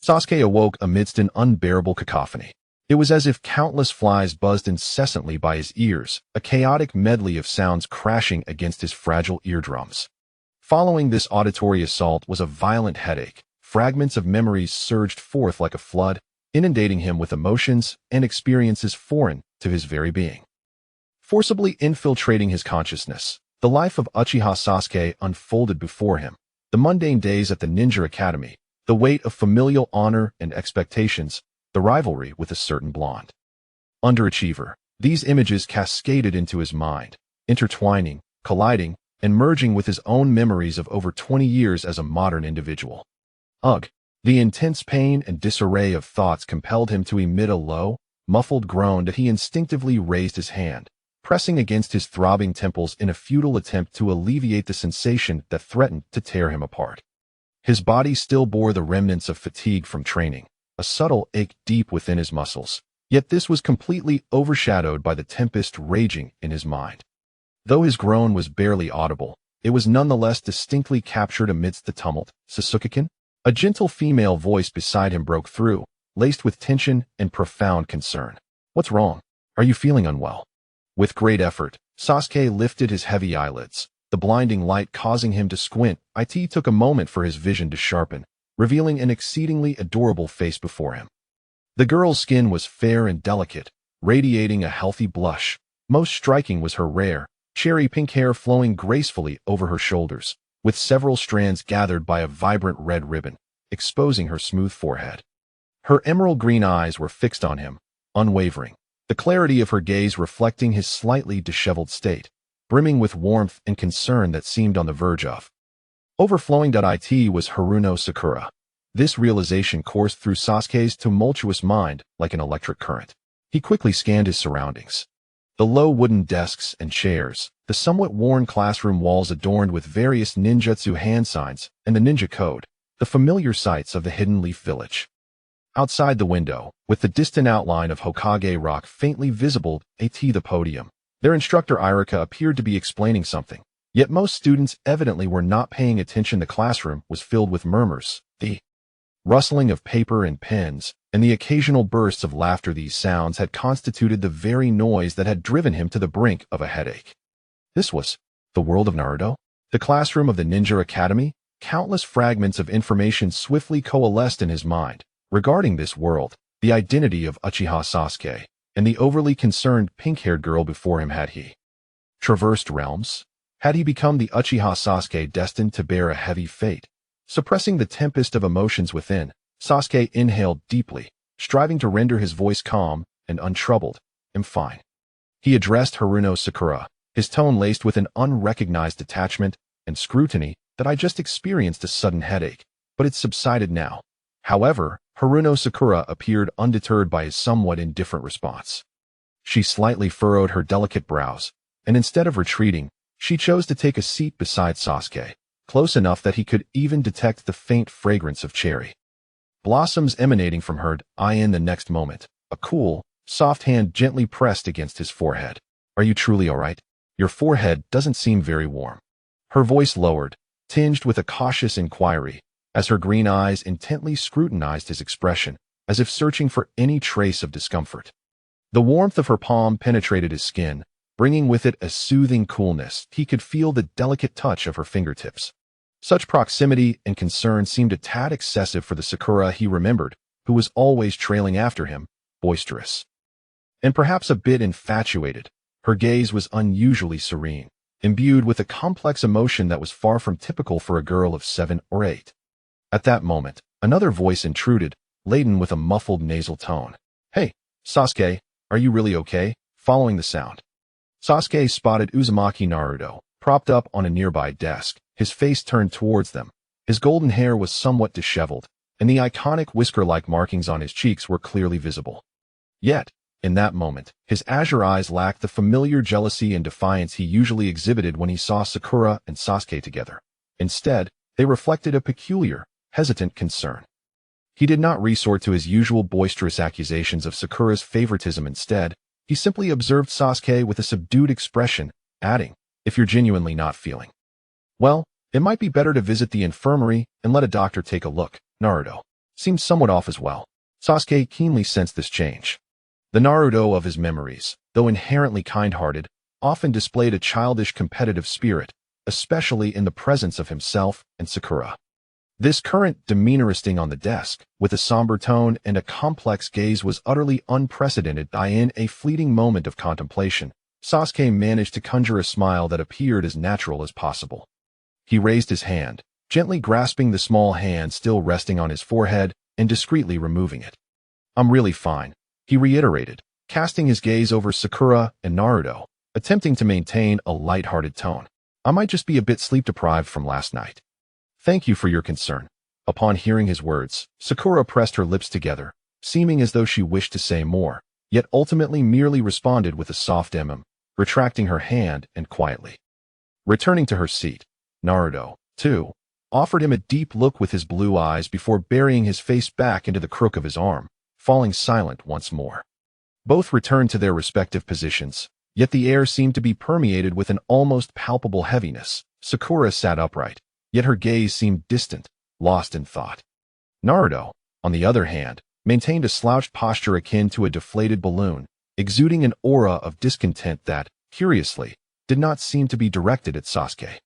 Sasuke awoke amidst an unbearable cacophony. It was as if countless flies buzzed incessantly by his ears, a chaotic medley of sounds crashing against his fragile eardrums. Following this auditory assault was a violent headache. Fragments of memories surged forth like a flood, inundating him with emotions and experiences foreign to his very being. Forcibly infiltrating his consciousness, the life of Uchiha Sasuke unfolded before him. The mundane days at the ninja academy, the weight of familial honor and expectations, the rivalry with a certain blonde underachiever. These images cascaded into his mind, intertwining, colliding, and merging with his own memories of over 20 years as a modern individual. Ugh! The intense pain and disarray of thoughts compelled him to emit a low, muffled groan that he instinctively raised his hand, pressing against his throbbing temples in a futile attempt to alleviate the sensation that threatened to tear him apart. His body still bore the remnants of fatigue from training, a subtle ache deep within his muscles, yet this was completely overshadowed by the tempest raging in his mind. Though his groan was barely audible, it was nonetheless distinctly captured amidst the tumult. "Sasuke-kun?" A gentle female voice beside him broke through, laced with tension and profound concern. "What's wrong? Are you feeling unwell?" With great effort, Sasuke lifted his heavy eyelids, the blinding light causing him to squint. It took a moment for his vision to sharpen, revealing an exceedingly adorable face before him. The girl's skin was fair and delicate, radiating a healthy blush. Most striking was her rare, cherry pink hair flowing gracefully over her shoulders, with several strands gathered by a vibrant red ribbon, exposing her smooth forehead. Her emerald green eyes were fixed on him, unwavering, the clarity of her gaze reflecting his slightly disheveled state, brimming with warmth and concern that seemed on the verge of overflowing. It was Haruno Sakura. This realization coursed through Sasuke's tumultuous mind like an electric current. He quickly scanned his surroundings. The low wooden desks and chairs, the somewhat worn classroom walls adorned with various ninjutsu hand signs, and the ninja code, the familiar sights of the Hidden Leaf Village. Outside the window, with the distant outline of Hokage Rock faintly visible at the podium, their instructor Irika appeared to be explaining something. Yet most students evidently were not paying attention. The classroom was filled with murmurs, the rustling of paper and pens, and the occasional bursts of laughter. These sounds had constituted the very noise that had driven him to the brink of a headache. This was the world of Naruto, the classroom of the Ninja Academy. Countless fragments of information swiftly coalesced in his mind regarding this world, the identity of Uchiha Sasuke, and the overly concerned pink-haired girl before him. Had he traversed realms? Had he become the Uchiha Sasuke destined to bear a heavy fate? Suppressing the tempest of emotions within, Sasuke inhaled deeply, striving to render his voice calm and untroubled. "I'm fine." He addressed Haruno Sakura, his tone laced with an unrecognized detachment and scrutiny. "That I just experienced a sudden headache, but it's subsided now." However, Haruno Sakura appeared undeterred by his somewhat indifferent response. She slightly furrowed her delicate brows, and instead of retreating, she chose to take a seat beside Sasuke, close enough that he could even detect the faint fragrance of cherry blossoms emanating from her. In the next moment, a cool, soft hand gently pressed against his forehead. "Are you truly all right? Your forehead doesn't seem very warm." Her voice lowered, tinged with a cautious inquiry, as her green eyes intently scrutinized his expression, as if searching for any trace of discomfort. The warmth of her palm penetrated his skin, bringing with it a soothing coolness. He could feel the delicate touch of her fingertips. Such proximity and concern seemed a tad excessive for the Sakura he remembered, who was always trailing after him, boisterous and perhaps a bit infatuated. Her gaze was unusually serene, imbued with a complex emotion that was far from typical for a girl of 7 or 8. At that moment, another voice intruded, laden with a muffled nasal tone. "Hey, Sasuke, are you really okay?" Following the sound, Sasuke spotted Uzumaki Naruto, propped up on a nearby desk, his face turned towards them. His golden hair was somewhat disheveled, and the iconic whisker-like markings on his cheeks were clearly visible. Yet, in that moment, his azure eyes lacked the familiar jealousy and defiance he usually exhibited when he saw Sakura and Sasuke together. Instead, they reflected a peculiar, hesitant concern. He did not resort to his usual boisterous accusations of Sakura's favoritism. Instead, he simply observed Sasuke with a subdued expression, adding, "If you're genuinely not feeling well, it might be better to visit the infirmary and let a doctor take a look, Naruto." seemed somewhat off as well. Sasuke keenly sensed this change. The Naruto of his memories, though inherently kind-hearted, often displayed a childish competitive spirit, especially in the presence of himself and Sakura. This current demeanor resting on the desk, with a somber tone and a complex gaze, was utterly unprecedented. In a fleeting moment of contemplation, Sasuke managed to conjure a smile that appeared as natural as possible. He raised his hand, gently grasping the small hand still resting on his forehead and discreetly removing it. "I'm really fine," he reiterated, casting his gaze over Sakura and Naruto, attempting to maintain a light-hearted tone. "I might just be a bit sleep-deprived from last night. Thank you for your concern." Upon hearing his words, Sakura pressed her lips together, seeming as though she wished to say more, yet ultimately merely responded with a soft retracting her hand and quietly returning to her seat. Naruto, too, offered him a deep look with his blue eyes before burying his face back into the crook of his arm, falling silent once more. Both returned to their respective positions, yet the air seemed to be permeated with an almost palpable heaviness. Sakura sat upright, yet her gaze seemed distant, lost in thought. Naruto, on the other hand, maintained a slouched posture akin to a deflated balloon, exuding an aura of discontent that, curiously, did not seem to be directed at Sasuke.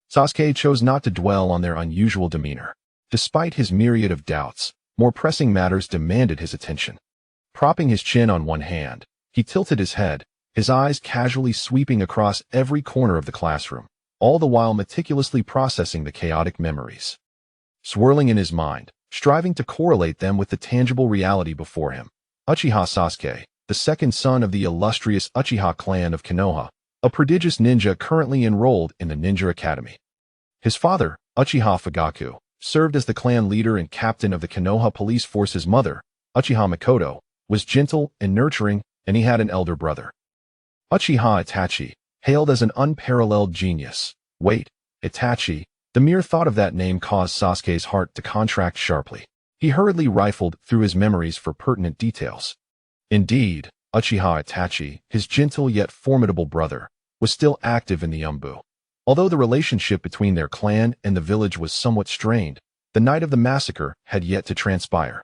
Sasuke chose not to dwell on their unusual demeanor. Despite his myriad of doubts, more pressing matters demanded his attention. Propping his chin on one hand, he tilted his head, his eyes casually sweeping across every corner of the classroom, all the while meticulously processing the chaotic memories swirling in his mind, striving to correlate them with the tangible reality before him. Uchiha Sasuke, the second son of the illustrious Uchiha clan of Konoha, a prodigious ninja currently enrolled in the Ninja Academy. His father, Uchiha Fugaku, served as the clan leader and captain of the Konoha police force. His mother, Uchiha Makoto, was gentle and nurturing, and he had an elder brother, Uchiha Itachi, hailed as an unparalleled genius. Wait, Itachi, the mere thought of that name caused Sasuke's heart to contract sharply. He hurriedly rifled through his memories for pertinent details. Indeed, Uchiha Itachi, his gentle yet formidable brother, was still active in the Umbu. Although the relationship between their clan and the village was somewhat strained, the night of the massacre had yet to transpire.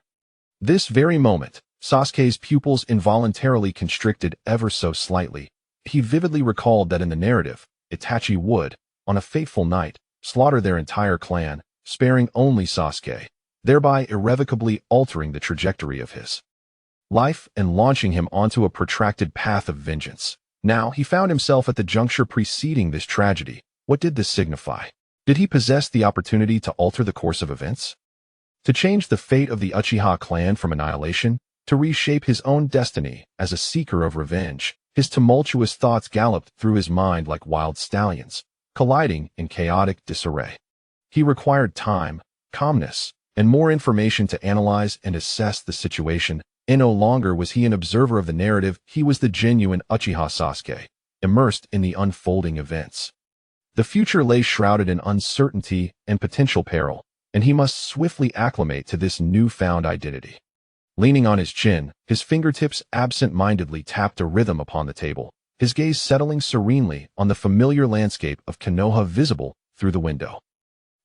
This very moment, Sasuke's pupils involuntarily constricted ever so slightly. He vividly recalled that in the narrative, Itachi would, on a fateful night, slaughter their entire clan, sparing only Sasuke, thereby irrevocably altering the trajectory of his life and launching him onto a protracted path of vengeance. Now he found himself at the juncture preceding this tragedy. What did this signify? Did he possess the opportunity to alter the course of events? To change the fate of the Uchiha clan from annihilation? To reshape his own destiny as a seeker of revenge? His tumultuous thoughts galloped through his mind like wild stallions, colliding in chaotic disarray. He required time, calmness, and more information to analyze and assess the situation. And no longer was he an observer of the narrative, he was the genuine Uchiha Sasuke, immersed in the unfolding events. The future lay shrouded in uncertainty and potential peril, and he must swiftly acclimate to this newfound identity. Leaning on his chin, his fingertips absent-mindedly tapped a rhythm upon the table, his gaze settling serenely on the familiar landscape of Konoha visible through the window.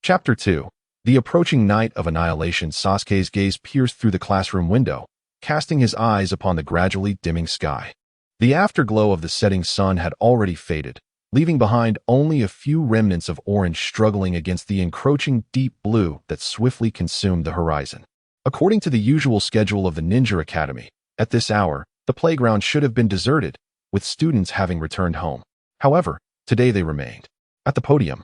Chapter 2. The approaching night of annihilation. Sasuke's gaze pierced through the classroom window, casting his eyes upon the gradually dimming sky. The afterglow of the setting sun had already faded, leaving behind only a few remnants of orange struggling against the encroaching deep blue that swiftly consumed the horizon. According to the usual schedule of the Ninja Academy, at this hour, the playground should have been deserted, with students having returned home. However, today they remained. At the podium,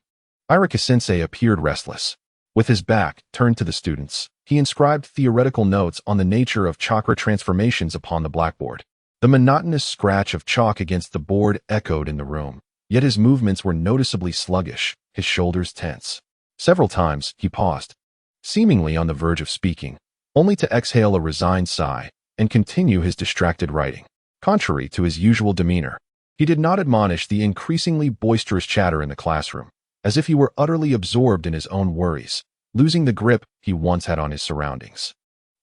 Irika-sensei appeared restless. With his back turned to the students, he inscribed theoretical notes on the nature of chakra transformations upon the blackboard. The monotonous scratch of chalk against the board echoed in the room, yet his movements were noticeably sluggish, his shoulders tense. Several times, he paused, seemingly on the verge of speaking, only to exhale a resigned sigh and continue his distracted writing. Contrary to his usual demeanor, he did not admonish the increasingly boisterous chatter in the classroom, as if he were utterly absorbed in his own worries, losing the grip he once had on his surroundings.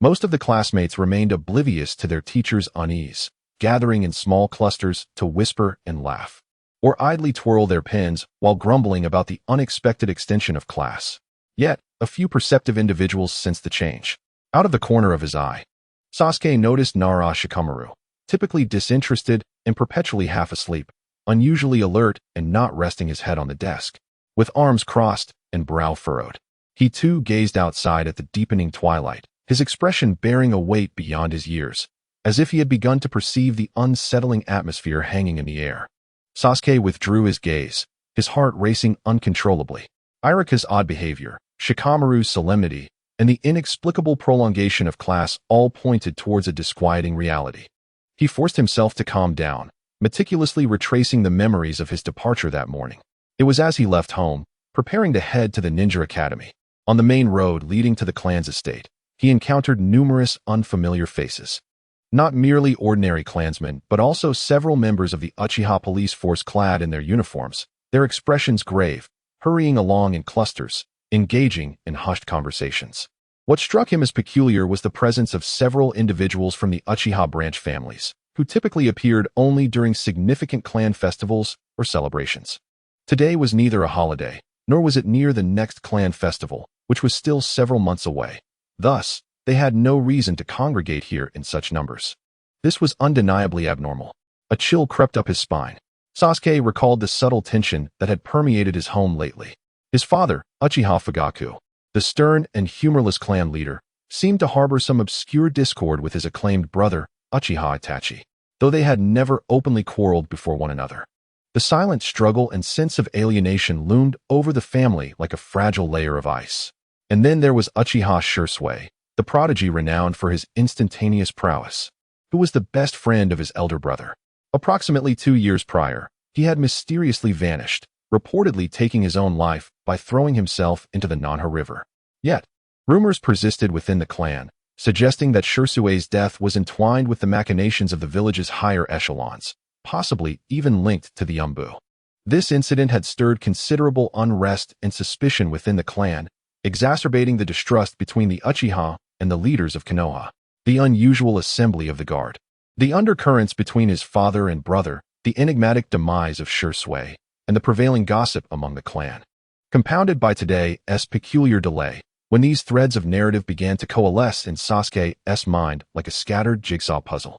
Most of the classmates remained oblivious to their teacher's unease, gathering in small clusters to whisper and laugh, or idly twirl their pens while grumbling about the unexpected extension of class. Yet, a few perceptive individuals sensed the change. Out of the corner of his eye, Sasuke noticed Shikamaru, typically disinterested and perpetually half asleep, unusually alert and not resting his head on the desk, with arms crossed and brow furrowed. He too gazed outside at the deepening twilight, his expression bearing a weight beyond his years, as if he had begun to perceive the unsettling atmosphere hanging in the air. Sasuke withdrew his gaze, his heart racing uncontrollably. Irika's odd behavior, Shikamaru's solemnity, and the inexplicable prolongation of class all pointed towards a disquieting reality. He forced himself to calm down, meticulously retracing the memories of his departure that morning. It was as he left home, preparing to head to the ninja academy. On the main road leading to the clan's estate, he encountered numerous unfamiliar faces. Not merely ordinary clansmen, but also several members of the Uchiha police force clad in their uniforms, their expressions grave, hurrying along in clusters, engaging in hushed conversations. What struck him as peculiar was the presence of several individuals from the Uchiha branch families, who typically appeared only during significant clan festivals or celebrations. Today was neither a holiday, nor was it near the next clan festival, which was still several months away. Thus, they had no reason to congregate here in such numbers. This was undeniably abnormal. A chill crept up his spine. Sasuke recalled the subtle tension that had permeated his home lately. His father, Uchiha Fugaku, the stern and humorless clan leader, seemed to harbor some obscure discord with his acclaimed brother, Uchiha Itachi, though they had never openly quarreled before one another. The silent struggle and sense of alienation loomed over the family like a fragile layer of ice. And then there was Uchiha Shursui, the prodigy renowned for his instantaneous prowess, who was the best friend of his elder brother. Approximately 2 years prior, he had mysteriously vanished, reportedly taking his own life by throwing himself into the Nanha River. Yet, rumors persisted within the clan, suggesting that Shursui's death was entwined with the machinations of the village's higher echelons, possibly even linked to the Umbu. This incident had stirred considerable unrest and suspicion within the clan, exacerbating the distrust between the Uchiha and the leaders of Konoha. The unusual assembly of the guard, the undercurrents between his father and brother, the enigmatic demise of Shursui, and the prevailing gossip among the clan, compounded by today's peculiar delay, when these threads of narrative began to coalesce in Sasuke's mind like a scattered jigsaw puzzle.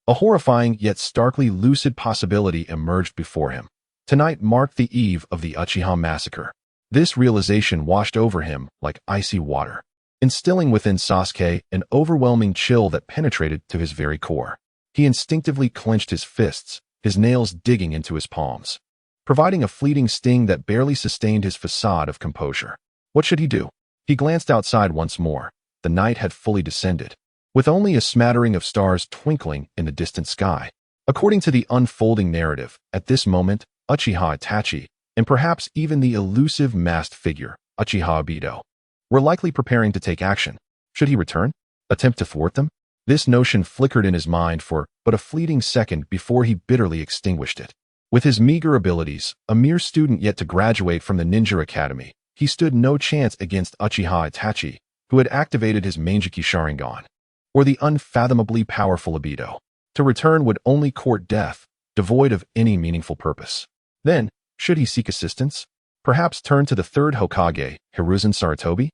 A horrifying yet starkly lucid possibility emerged before him. Tonight marked the eve of the Uchiha massacre. This realization washed over him like icy water, instilling within Sasuke an overwhelming chill that penetrated to his very core. He instinctively clenched his fists, his nails digging into his palms, providing a fleeting sting that barely sustained his facade of composure. What should he do? He glanced outside once more. The night had fully descended, with only a smattering of stars twinkling in the distant sky. According to the unfolding narrative, at this moment, Uchiha Itachi, and perhaps even the elusive masked figure, Uchiha Obito, were likely preparing to take action. Should he return? Attempt to thwart them? This notion flickered in his mind for but a fleeting second before he bitterly extinguished it. With his meager abilities, a mere student yet to graduate from the ninja academy, he stood no chance against Uchiha Itachi, who had activated his Manjiki Sharingan, or the unfathomably powerful Obito. To return would only court death, devoid of any meaningful purpose. Then, should he seek assistance? Perhaps turn to the third Hokage, Hiruzen Sarutobi?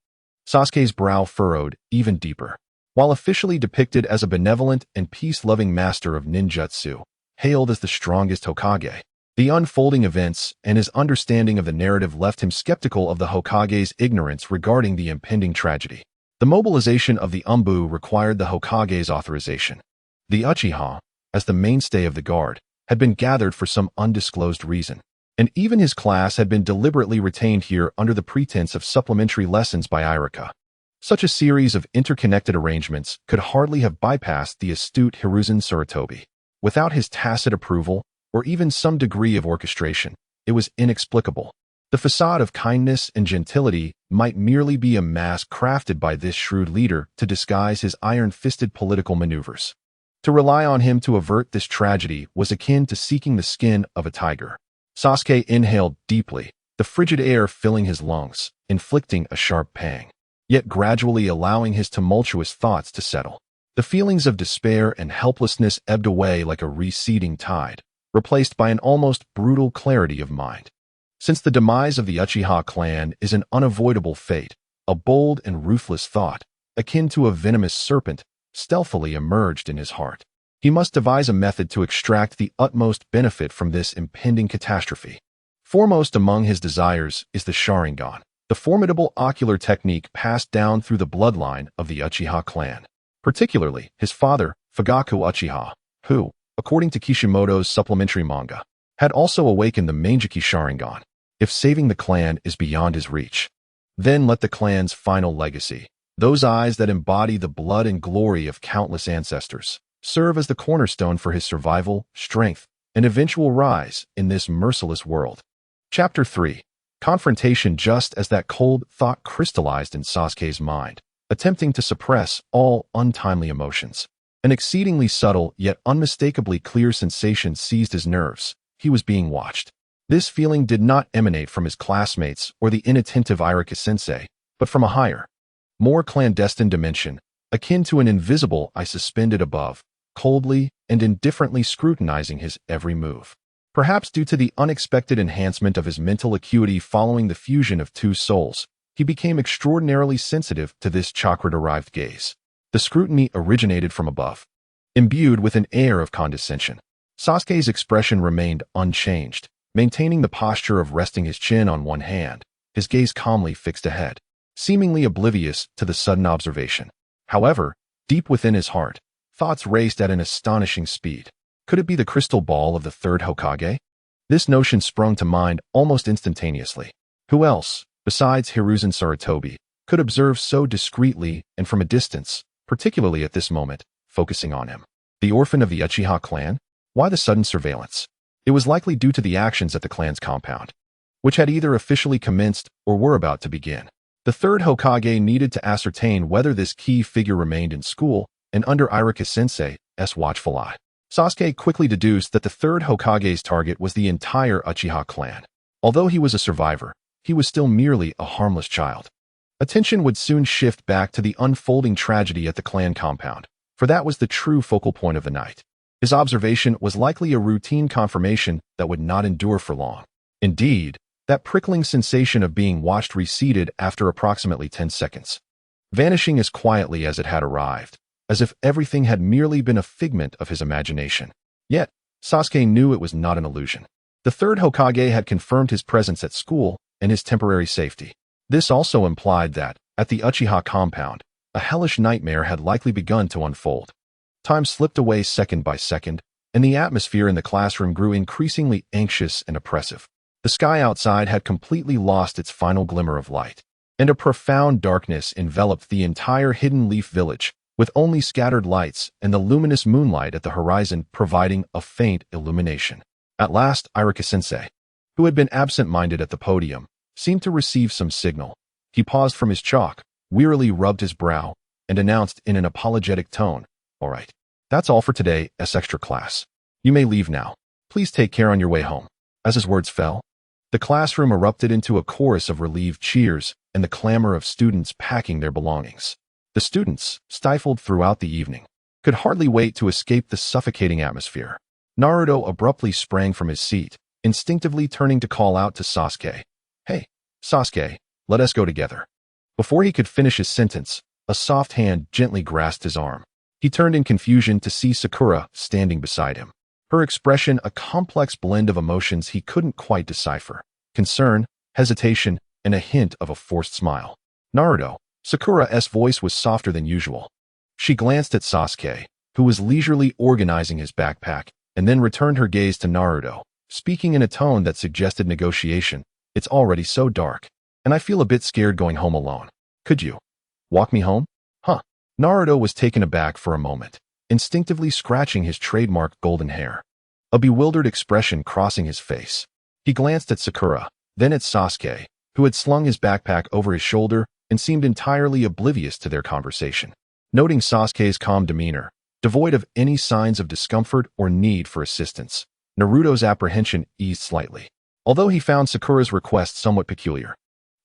Sasuke's brow furrowed even deeper. While officially depicted as a benevolent and peace-loving master of ninjutsu, hailed as the strongest Hokage, the unfolding events and his understanding of the narrative left him skeptical of the Hokage's ignorance regarding the impending tragedy. The mobilization of the Umbu required the Hokage's authorization. The Uchiha, as the mainstay of the guard, had been gathered for some undisclosed reason, and even his class had been deliberately retained here under the pretense of supplementary lessons by Irika. Such a series of interconnected arrangements could hardly have bypassed the astute Hiruzen Sarutobi. Without his tacit approval, or even some degree of orchestration, it was inexplicable. The facade of kindness and gentility might merely be a mask crafted by this shrewd leader to disguise his iron-fisted political maneuvers. To rely on him to avert this tragedy was akin to seeking the skin of a tiger. Sasuke inhaled deeply, the frigid air filling his lungs, inflicting a sharp pang, yet gradually allowing his tumultuous thoughts to settle. The feelings of despair and helplessness ebbed away like a receding tide, replaced by an almost brutal clarity of mind. Since the demise of the Uchiha clan is an unavoidable fate, a bold and ruthless thought, akin to a venomous serpent, stealthily emerged in his heart. He must devise a method to extract the utmost benefit from this impending catastrophe. Foremost among his desires is the Sharingan, the formidable ocular technique passed down through the bloodline of the Uchiha clan. Particularly, his father, Fugaku Uchiha, who, according to Kishimoto's supplementary manga, had also awakened the Mangekyou Sharingan. If saving the clan is beyond his reach, then let the clan's final legacy, those eyes that embody the blood and glory of countless ancestors, serve as the cornerstone for his survival, strength, and eventual rise in this merciless world. Chapter 3. Confrontation. Just as that cold thought crystallized in Sasuke's mind, attempting to suppress all untimely emotions, an exceedingly subtle yet unmistakably clear sensation seized his nerves. He was being watched. This feeling did not emanate from his classmates or the inattentive Irika-sensei, but from a higher, more clandestine dimension, akin to an invisible eye suspended above, coldly and indifferently scrutinizing his every move. Perhaps due to the unexpected enhancement of his mental acuity following the fusion of two souls, he became extraordinarily sensitive to this chakra-derived gaze. The scrutiny originated from above. Imbued with an air of condescension, Sasuke's expression remained unchanged, maintaining the posture of resting his chin on one hand, his gaze calmly fixed ahead, seemingly oblivious to the sudden observation. However, deep within his heart, thoughts raced at an astonishing speed. Could it be the crystal ball of the third Hokage? This notion sprung to mind almost instantaneously. Who else, besides Hiruzen Sarutobi, could observe so discreetly and from a distance, particularly at this moment, focusing on him? The orphan of the Uchiha clan? Why the sudden surveillance? It was likely due to the actions at the clan's compound, which had either officially commenced or were about to begin. The third Hokage needed to ascertain whether this key figure remained in school and under Irika-sensei's watchful eye. Sasuke quickly deduced that the third Hokage's target was the entire Uchiha clan. Although he was a survivor, he was still merely a harmless child. Attention would soon shift back to the unfolding tragedy at the clan compound, for that was the true focal point of the night. His observation was likely a routine confirmation that would not endure for long. Indeed, that prickling sensation of being watched receded after approximately 10 seconds, vanishing as quietly as it had arrived, as if everything had merely been a figment of his imagination. Yet, Sasuke knew it was not an illusion. The third Hokage had confirmed his presence at school and his temporary safety. This also implied that, at the Uchiha compound, a hellish nightmare had likely begun to unfold. Time slipped away second by second, and the atmosphere in the classroom grew increasingly anxious and oppressive. The sky outside had completely lost its final glimmer of light, and a profound darkness enveloped the entire Hidden Leaf village, with only scattered lights and the luminous moonlight at the horizon providing a faint illumination. At last, Irika-sensei, who had been absent-minded at the podium, seemed to receive some signal. He paused from his chalk, wearily rubbed his brow, and announced in an apologetic tone, "All right, that's all for today's extra class. You may leave now. Please take care on your way home." As his words fell, the classroom erupted into a chorus of relieved cheers and the clamor of students packing their belongings. The students, stifled throughout the evening, could hardly wait to escape the suffocating atmosphere. Naruto abruptly sprang from his seat, instinctively turning to call out to Sasuke, "Hey, Sasuke, let us go together." Before he could finish his sentence, a soft hand gently grasped his arm. He turned in confusion to see Sakura standing beside him. Her expression a complex blend of emotions he couldn't quite decipher: concern, hesitation, and a hint of a forced smile. "Naruto." Sakura's voice was softer than usual. She glanced at Sasuke, who was leisurely organizing his backpack, and then returned her gaze to Naruto, speaking in a tone that suggested negotiation. "It's already so dark, and I feel a bit scared going home alone. Could you walk me home?" "Huh?" Naruto was taken aback for a moment, instinctively scratching his trademark golden hair, a bewildered expression crossing his face. He glanced at Sakura, then at Sasuke, who had slung his backpack over his shoulder and seemed entirely oblivious to their conversation. Noting Sasuke's calm demeanor, devoid of any signs of discomfort or need for assistance, Naruto's apprehension eased slightly, although he found Sakura's request somewhat peculiar.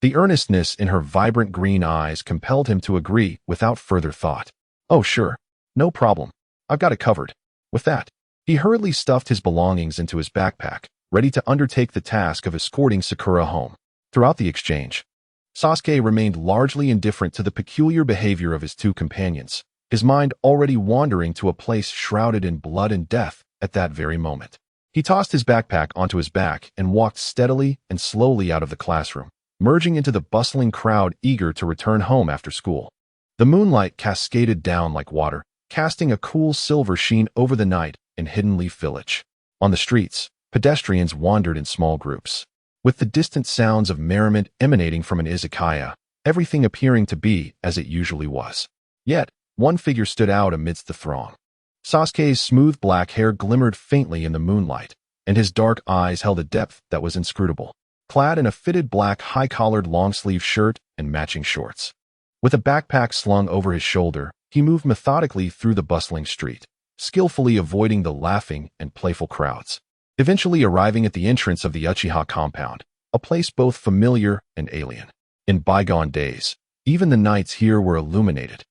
The earnestness in her vibrant green eyes compelled him to agree without further thought. "Oh sure, no problem. I've got it covered." With that, he hurriedly stuffed his belongings into his backpack, ready to undertake the task of escorting Sakura home. Throughout the exchange, Sasuke remained largely indifferent to the peculiar behavior of his two companions, his mind already wandering to a place shrouded in blood and death at that very moment. He tossed his backpack onto his back and walked steadily and slowly out of the classroom, merging into the bustling crowd eager to return home after school. The moonlight cascaded down like water, casting a cool silver sheen over the night in Hidden Leaf Village. On the streets, pedestrians wandered in small groups, with the distant sounds of merriment emanating from an izakaya, everything appearing to be as it usually was. Yet, one figure stood out amidst the throng. Sasuke's smooth black hair glimmered faintly in the moonlight, and his dark eyes held a depth that was inscrutable. Clad in a fitted black high-collared long-sleeve shirt and matching shorts, with a backpack slung over his shoulder, he moved methodically through the bustling street, skillfully avoiding the laughing and playful crowds, eventually arriving at the entrance of the Uchiha compound, a place both familiar and alien. In bygone days, even the nights here were illuminated,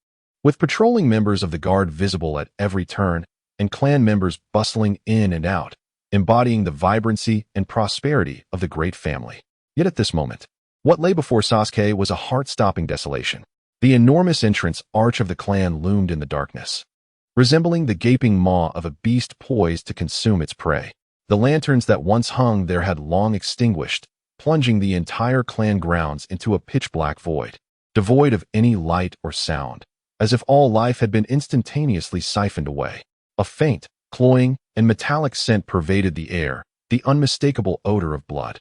with patrolling members of the guard visible at every turn and clan members bustling in and out, embodying the vibrancy and prosperity of the great family. Yet at this moment, what lay before Sasuke was a heart-stopping desolation. The enormous entrance arch of the clan loomed in the darkness, resembling the gaping maw of a beast poised to consume its prey. The lanterns that once hung there had long extinguished, plunging the entire clan grounds into a pitch-black void, devoid of any light or sound, as if all life had been instantaneously siphoned away. A faint, cloying, and metallic scent pervaded the air, the unmistakable odor of blood.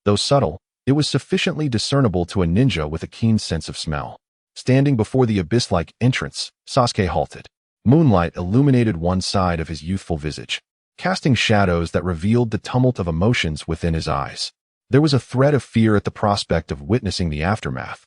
Though subtle, it was sufficiently discernible to a ninja with a keen sense of smell. Standing before the abyss-like entrance, Sasuke halted. Moonlight illuminated one side of his youthful visage, casting shadows that revealed the tumult of emotions within his eyes. There was a thread of fear at the prospect of witnessing the aftermath,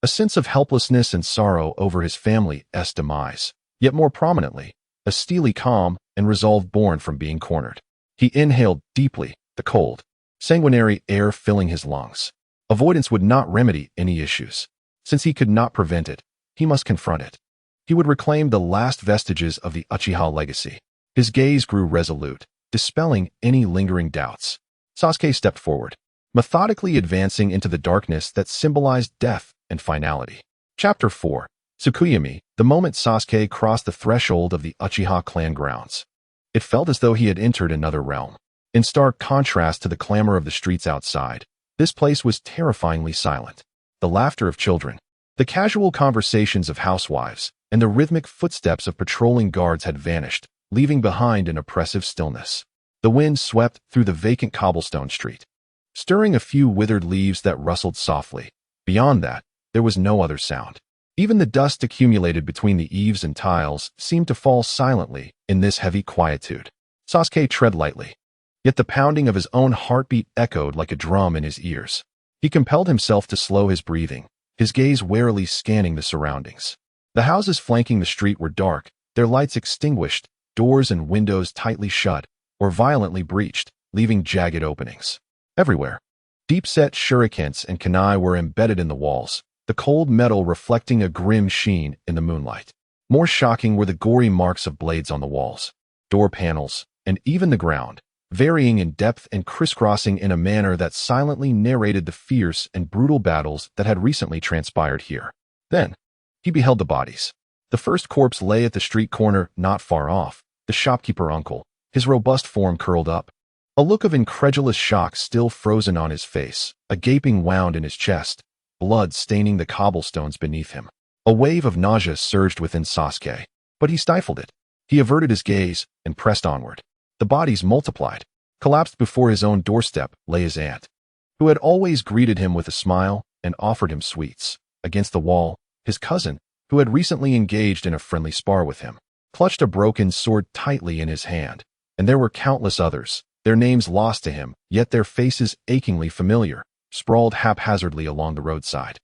a sense of helplessness and sorrow over his family's demise, yet more prominently, a steely calm and resolve born from being cornered. He inhaled deeply, the cold, sanguinary air filling his lungs. Avoidance would not remedy any issues. Since he could not prevent it, he must confront it. He would reclaim the last vestiges of the Uchiha legacy. His gaze grew resolute, dispelling any lingering doubts. Sasuke stepped forward, methodically advancing into the darkness that symbolized death and finality. Chapter 4. Tsukuyomi. The moment Sasuke crossed the threshold of the Uchiha clan grounds, it felt as though he had entered another realm. In stark contrast to the clamor of the streets outside, this place was terrifyingly silent. The laughter of children, the casual conversations of housewives, and the rhythmic footsteps of patrolling guards had vanished, leaving behind an oppressive stillness. The wind swept through the vacant cobblestone street, stirring a few withered leaves that rustled softly. Beyond that, there was no other sound. Even the dust accumulated between the eaves and tiles seemed to fall silently in this heavy quietude. Sasuke tread lightly, yet the pounding of his own heartbeat echoed like a drum in his ears. He compelled himself to slow his breathing, his gaze warily scanning the surroundings. The houses flanking the street were dark, their lights extinguished, doors and windows tightly shut or violently breached, leaving jagged openings. Everywhere, deep-set shurikens and kunai were embedded in the walls, the cold metal reflecting a grim sheen in the moonlight. More shocking were the gory marks of blades on the walls, door panels, and even the ground, varying in depth and crisscrossing in a manner that silently narrated the fierce and brutal battles that had recently transpired here. Then, he beheld the bodies. The first corpse lay at the street corner not far off, the shopkeeper uncle, his robust form curled up, a look of incredulous shock still frozen on his face, a gaping wound in his chest, blood staining the cobblestones beneath him. A wave of nausea surged within Sasuke, but he stifled it. He averted his gaze and pressed onward. The bodies multiplied. Collapsed before his own doorstep lay his aunt, who had always greeted him with a smile and offered him sweets. Against the wall, his cousin, who had recently engaged in a friendly spar with him, clutched a broken sword tightly in his hand. And there were countless others, their names lost to him, yet their faces achingly familiar, sprawled haphazardly along the roadside.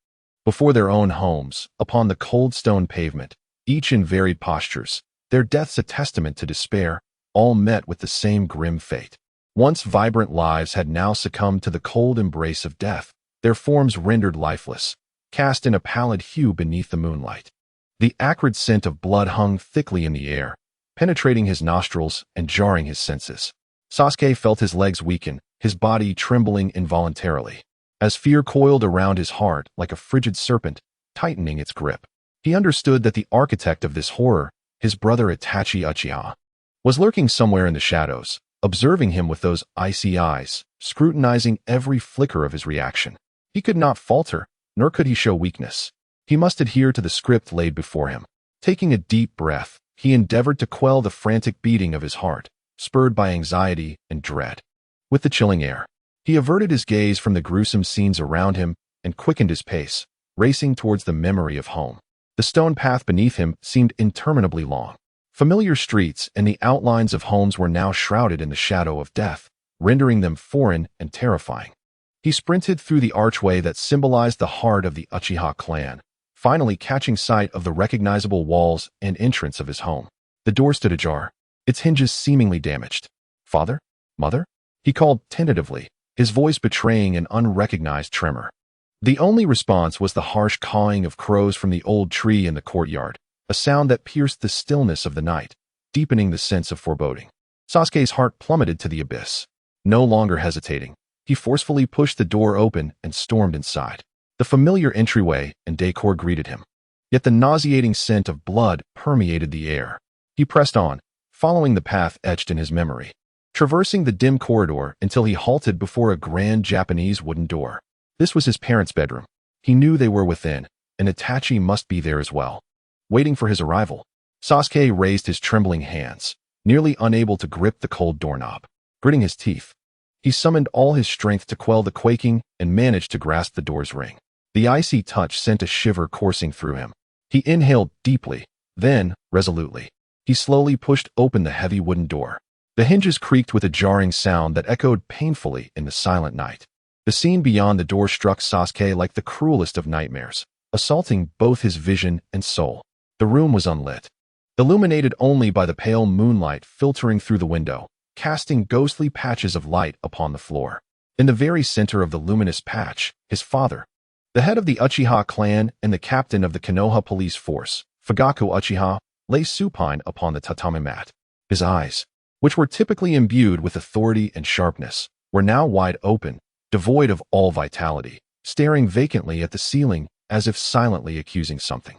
Before their own homes, upon the cold stone pavement, each in varied postures, their deaths a testament to despair, all met with the same grim fate. Once vibrant lives had now succumbed to the cold embrace of death, their forms rendered lifeless, cast in a pallid hue beneath the moonlight. The acrid scent of blood hung thickly in the air, penetrating his nostrils and jarring his senses. Sasuke felt his legs weaken, his body trembling involuntarily. as fear coiled around his heart like a frigid serpent, tightening its grip. He understood that the architect of this horror, his brother Itachi Uchiha, was lurking somewhere in the shadows, observing him with those icy eyes, scrutinizing every flicker of his reaction. He could not falter, nor could he show weakness. He must adhere to the script laid before him. Taking a deep breath, he endeavored to quell the frantic beating of his heart, spurred by anxiety and dread. With the chilling air, he averted his gaze from the gruesome scenes around him and quickened his pace, racing towards the memory of home. The stone path beneath him seemed interminably long. Familiar streets and the outlines of homes were now shrouded in the shadow of death, rendering them foreign and terrifying. He sprinted through the archway that symbolized the heart of the Uchiha clan, finally catching sight of the recognizable walls and entrance of his home. The door stood ajar, its hinges seemingly damaged. "Father? Mother?" he called tentatively, his voice betraying an unrecognized tremor. The only response was the harsh cawing of crows from the old tree in the courtyard, a sound that pierced the stillness of the night, deepening the sense of foreboding. Sasuke's heart plummeted to the abyss. No longer hesitating, he forcefully pushed the door open and stormed inside. The familiar entryway and decor greeted him, yet the nauseating scent of blood permeated the air. He pressed on, following the path etched in his memory, traversing the dim corridor until he halted before a grand Japanese wooden door. This was his parents' bedroom. He knew they were within, and Itachi must be there as well. Waiting for his arrival, Sasuke raised his trembling hands, nearly unable to grip the cold doorknob. Gritting his teeth, he summoned all his strength to quell the quaking and managed to grasp the door's ring. The icy touch sent a shiver coursing through him. He inhaled deeply, then, resolutely, he slowly pushed open the heavy wooden door. The hinges creaked with a jarring sound that echoed painfully in the silent night. The scene beyond the door struck Sasuke like the cruelest of nightmares, assaulting both his vision and soul. The room was unlit, illuminated only by the pale moonlight filtering through the window, casting ghostly patches of light upon the floor. In the very center of the luminous patch, his father, the head of the Uchiha clan and the captain of the Konoha police force, Fugaku Uchiha, lay supine upon the tatami mat. His eyes, which were typically imbued with authority and sharpness, were now wide open, devoid of all vitality, staring vacantly at the ceiling as if silently accusing something.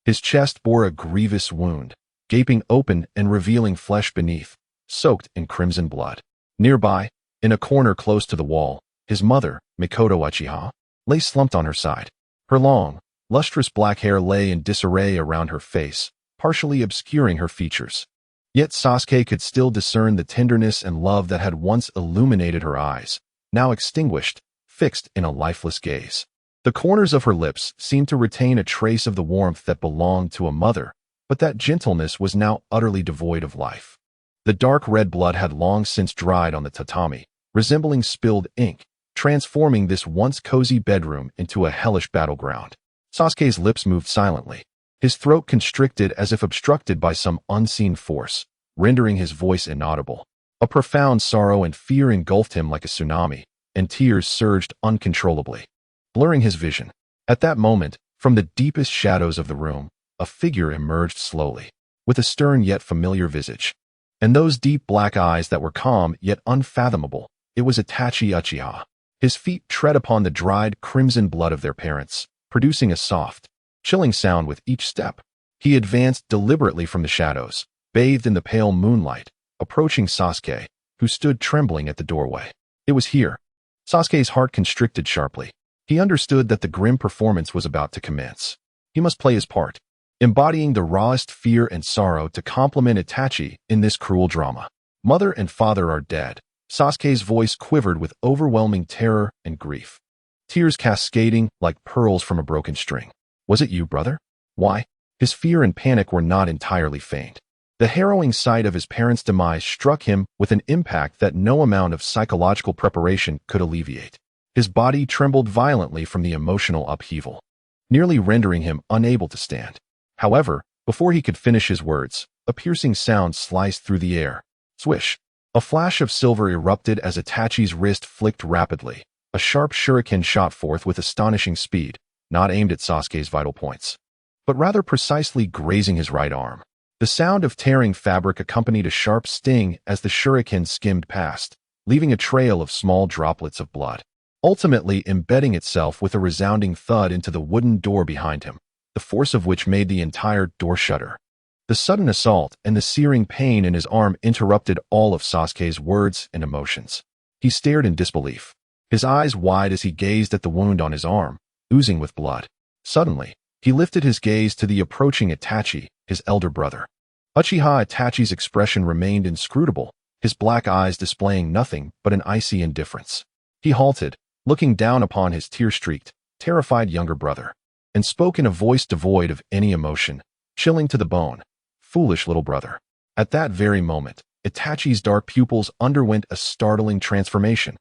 His chest bore a grievous wound, gaping open and revealing flesh beneath, soaked in crimson blood. Nearby, in a corner close to the wall, his mother, Mikoto Uchiha, lay slumped on her side. Her long, lustrous black hair lay in disarray around her face, partially obscuring her features. Yet Sasuke could still discern the tenderness and love that had once illuminated her eyes, now extinguished, fixed in a lifeless gaze. The corners of her lips seemed to retain a trace of the warmth that belonged to a mother, but that gentleness was now utterly devoid of life. The dark red blood had long since dried on the tatami, resembling spilled ink, transforming this once cozy bedroom into a hellish battleground. Sasuke's lips moved silently, his throat constricted as if obstructed by some unseen force, rendering his voice inaudible. A profound sorrow and fear engulfed him like a tsunami, and tears surged uncontrollably, blurring his vision. At that moment, from the deepest shadows of the room, a figure emerged slowly, with a stern yet familiar visage, and those deep black eyes that were calm yet unfathomable. It was Itachi Uchiha. His feet tread upon the dried crimson blood of their parents, producing a soft, chilling sound with each step. He advanced deliberately from the shadows, bathed in the pale moonlight, approaching Sasuke, who stood trembling at the doorway. It was here. Sasuke's heart constricted sharply. He understood that the grim performance was about to commence. He must play his part, embodying the rawest fear and sorrow to complement Itachi in this cruel drama. Mother and father are dead. Sasuke's voice quivered with overwhelming terror and grief, tears cascading like pearls from a broken string. Was it you, brother? Why? His fear and panic were not entirely feigned. The harrowing sight of his parents' demise struck him with an impact that no amount of psychological preparation could alleviate. His body trembled violently from the emotional upheaval, nearly rendering him unable to stand. However, before he could finish his words, a piercing sound sliced through the air. Swish! A flash of silver erupted as Itachi's wrist flicked rapidly. A sharp shuriken shot forth with astonishing speed, not aimed at Sasuke's vital points, but rather precisely grazing his right arm. The sound of tearing fabric accompanied a sharp sting as the shuriken skimmed past, leaving a trail of small droplets of blood. ultimately embedding itself with a resounding thud into the wooden door behind him, the force of which made the entire door shudder. The sudden assault and the searing pain in his arm interrupted all of Sasuke's words and emotions. He stared in disbelief, his eyes wide as he gazed at the wound on his arm, oozing with blood. Suddenly, he lifted his gaze to the approaching Itachi, his elder brother. Uchiha Itachi's expression remained inscrutable, his black eyes displaying nothing but an icy indifference. He halted, looking down upon his tear-streaked, terrified younger brother, and spoke in a voice devoid of any emotion, chilling to the bone. "Foolish little brother." At that very moment, Itachi's dark pupils underwent a startling transformation.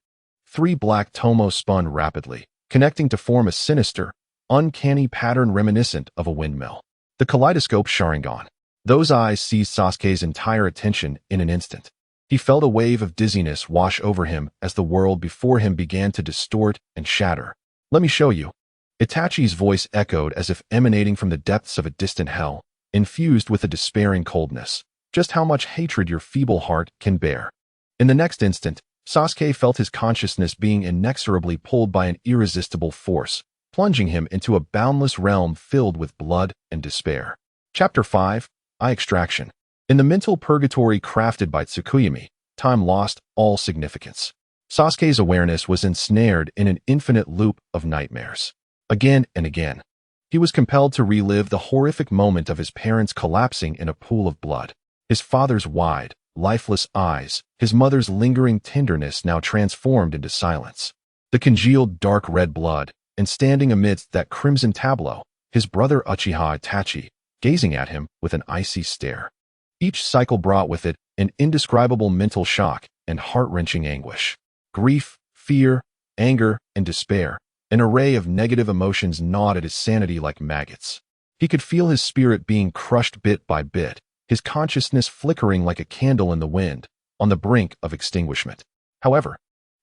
3 black tomos spun rapidly, connecting to form a sinister, uncanny pattern reminiscent of a windmill. The kaleidoscope Sharingan. Those eyes seized Sasuke's entire attention in an instant. He felt a wave of dizziness wash over him as the world before him began to distort and shatter. "Let me show you." Itachi's voice echoed as if emanating from the depths of a distant hell, infused with a despairing coldness. "Just how much hatred your feeble heart can bear." In the next instant, Sasuke felt his consciousness being inexorably pulled by an irresistible force, plunging him into a boundless realm filled with blood and despair. Chapter 5. Eye Extraction. In the mental purgatory crafted by Tsukuyomi, time lost all significance. Sasuke's awareness was ensnared in an infinite loop of nightmares. Again and again, he was compelled to relive the horrific moment of his parents collapsing in a pool of blood. His father's wide, lifeless eyes, his mother's lingering tenderness now transformed into silence. The congealed dark red blood, and standing amidst that crimson tableau, his brother Uchiha Itachi, gazing at him with an icy stare. Each cycle brought with it an indescribable mental shock and heart-wrenching anguish. Grief, fear, anger, and despair, an array of negative emotions gnawed at his sanity like maggots. He could feel his spirit being crushed bit by bit, his consciousness flickering like a candle in the wind, on the brink of extinguishment. However,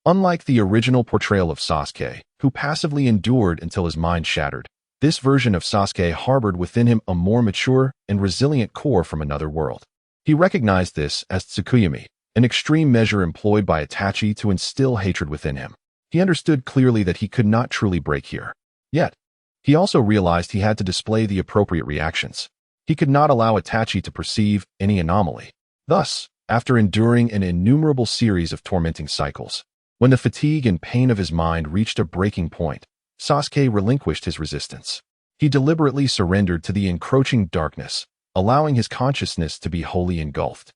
unlike the original portrayal of Sasuke, who passively endured until his mind shattered, this version of Sasuke harbored within him a more mature and resilient core from another world. He recognized this as Tsukuyomi, an extreme measure employed by Itachi to instill hatred within him. He understood clearly that he could not truly break here. Yet, he also realized he had to display the appropriate reactions. He could not allow Itachi to perceive any anomaly. Thus, after enduring an innumerable series of tormenting cycles, when the fatigue and pain of his mind reached a breaking point, Sasuke relinquished his resistance. He deliberately surrendered to the encroaching darkness, allowing his consciousness to be wholly engulfed.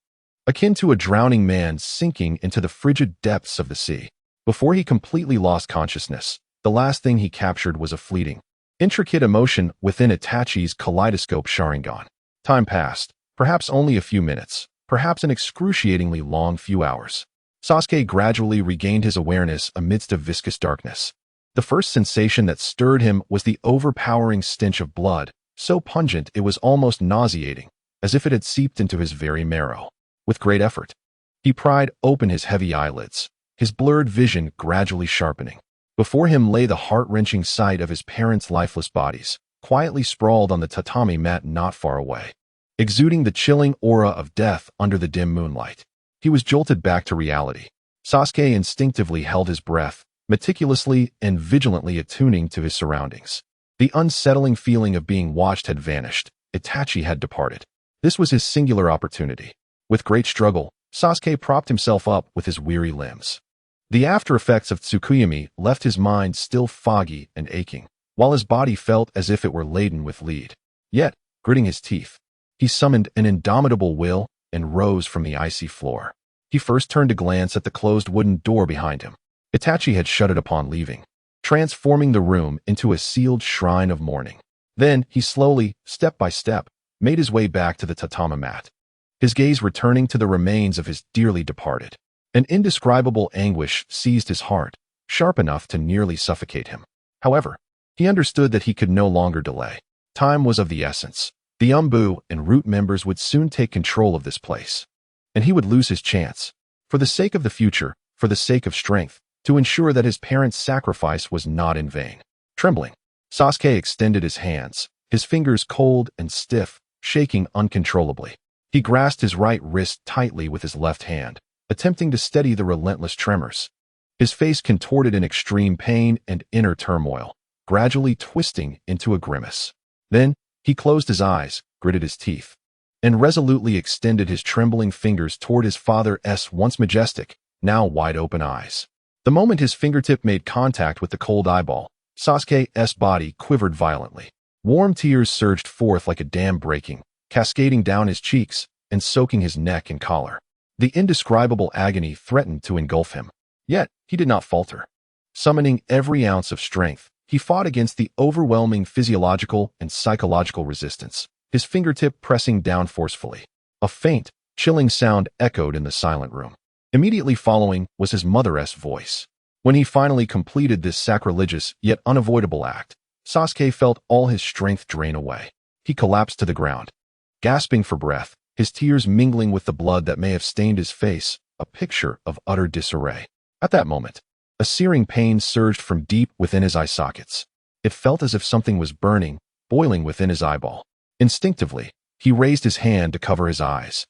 Akin to a drowning man sinking into the frigid depths of the sea. Before he completely lost consciousness, the last thing he captured was a fleeting, intricate emotion within Itachi's kaleidoscope Sharingan. Time passed, perhaps only a few minutes, perhaps an excruciatingly long few hours. Sasuke gradually regained his awareness amidst a viscous darkness. The first sensation that stirred him was the overpowering stench of blood, so pungent it was almost nauseating, as if it had seeped into his very marrow. With great effort, he pried open his heavy eyelids, his blurred vision gradually sharpening. Before him lay the heart-wrenching sight of his parents' lifeless bodies, quietly sprawled on the tatami mat not far away, exuding the chilling aura of death under the dim moonlight. He was jolted back to reality. Sasuke instinctively held his breath, meticulously and vigilantly attuning to his surroundings. The unsettling feeling of being watched had vanished. Itachi had departed. This was his singular opportunity. With great struggle, Sasuke propped himself up with his weary limbs. The after-effects of Tsukuyomi left his mind still foggy and aching, while his body felt as if it were laden with lead. Yet, gritting his teeth, he summoned an indomitable will and rose from the icy floor. He first turned to glance at the closed wooden door behind him. Itachi had shut it upon leaving, transforming the room into a sealed shrine of mourning. Then, he slowly, step by step, made his way back to the tatami mat, his gaze returning to the remains of his dearly departed. An indescribable anguish seized his heart, sharp enough to nearly suffocate him. However, he understood that he could no longer delay. Time was of the essence. The Umbu and Root members would soon take control of this place, and he would lose his chance. For the sake of the future, for the sake of strength, to ensure that his parents' sacrifice was not in vain. Trembling, Sasuke extended his hands, his fingers cold and stiff, shaking uncontrollably. He grasped his right wrist tightly with his left hand, attempting to steady the relentless tremors. his face contorted in extreme pain and inner turmoil, gradually twisting into a grimace. Then, he closed his eyes, gritted his teeth, and resolutely extended his trembling fingers toward his father's once majestic, now wide-open eyes. The moment his fingertip made contact with the cold eyeball, Sasuke's body quivered violently. Warm tears surged forth like a dam breaking, cascading down his cheeks and soaking his neck and collar. The indescribable agony threatened to engulf him. Yet, he did not falter. Summoning every ounce of strength, he fought against the overwhelming physiological and psychological resistance, his fingertip pressing down forcefully. A faint, chilling sound echoed in the silent room. Immediately following was his mother's voice. When he finally completed this sacrilegious yet unavoidable act, Sasuke felt all his strength drain away. He collapsed to the ground, gasping for breath, his tears mingling with the blood that may have stained his face, a picture of utter disarray. At that moment, a searing pain surged from deep within his eye sockets. It felt as if something was burning, boiling within his eyeball. Instinctively, he raised his hand to cover his eyes,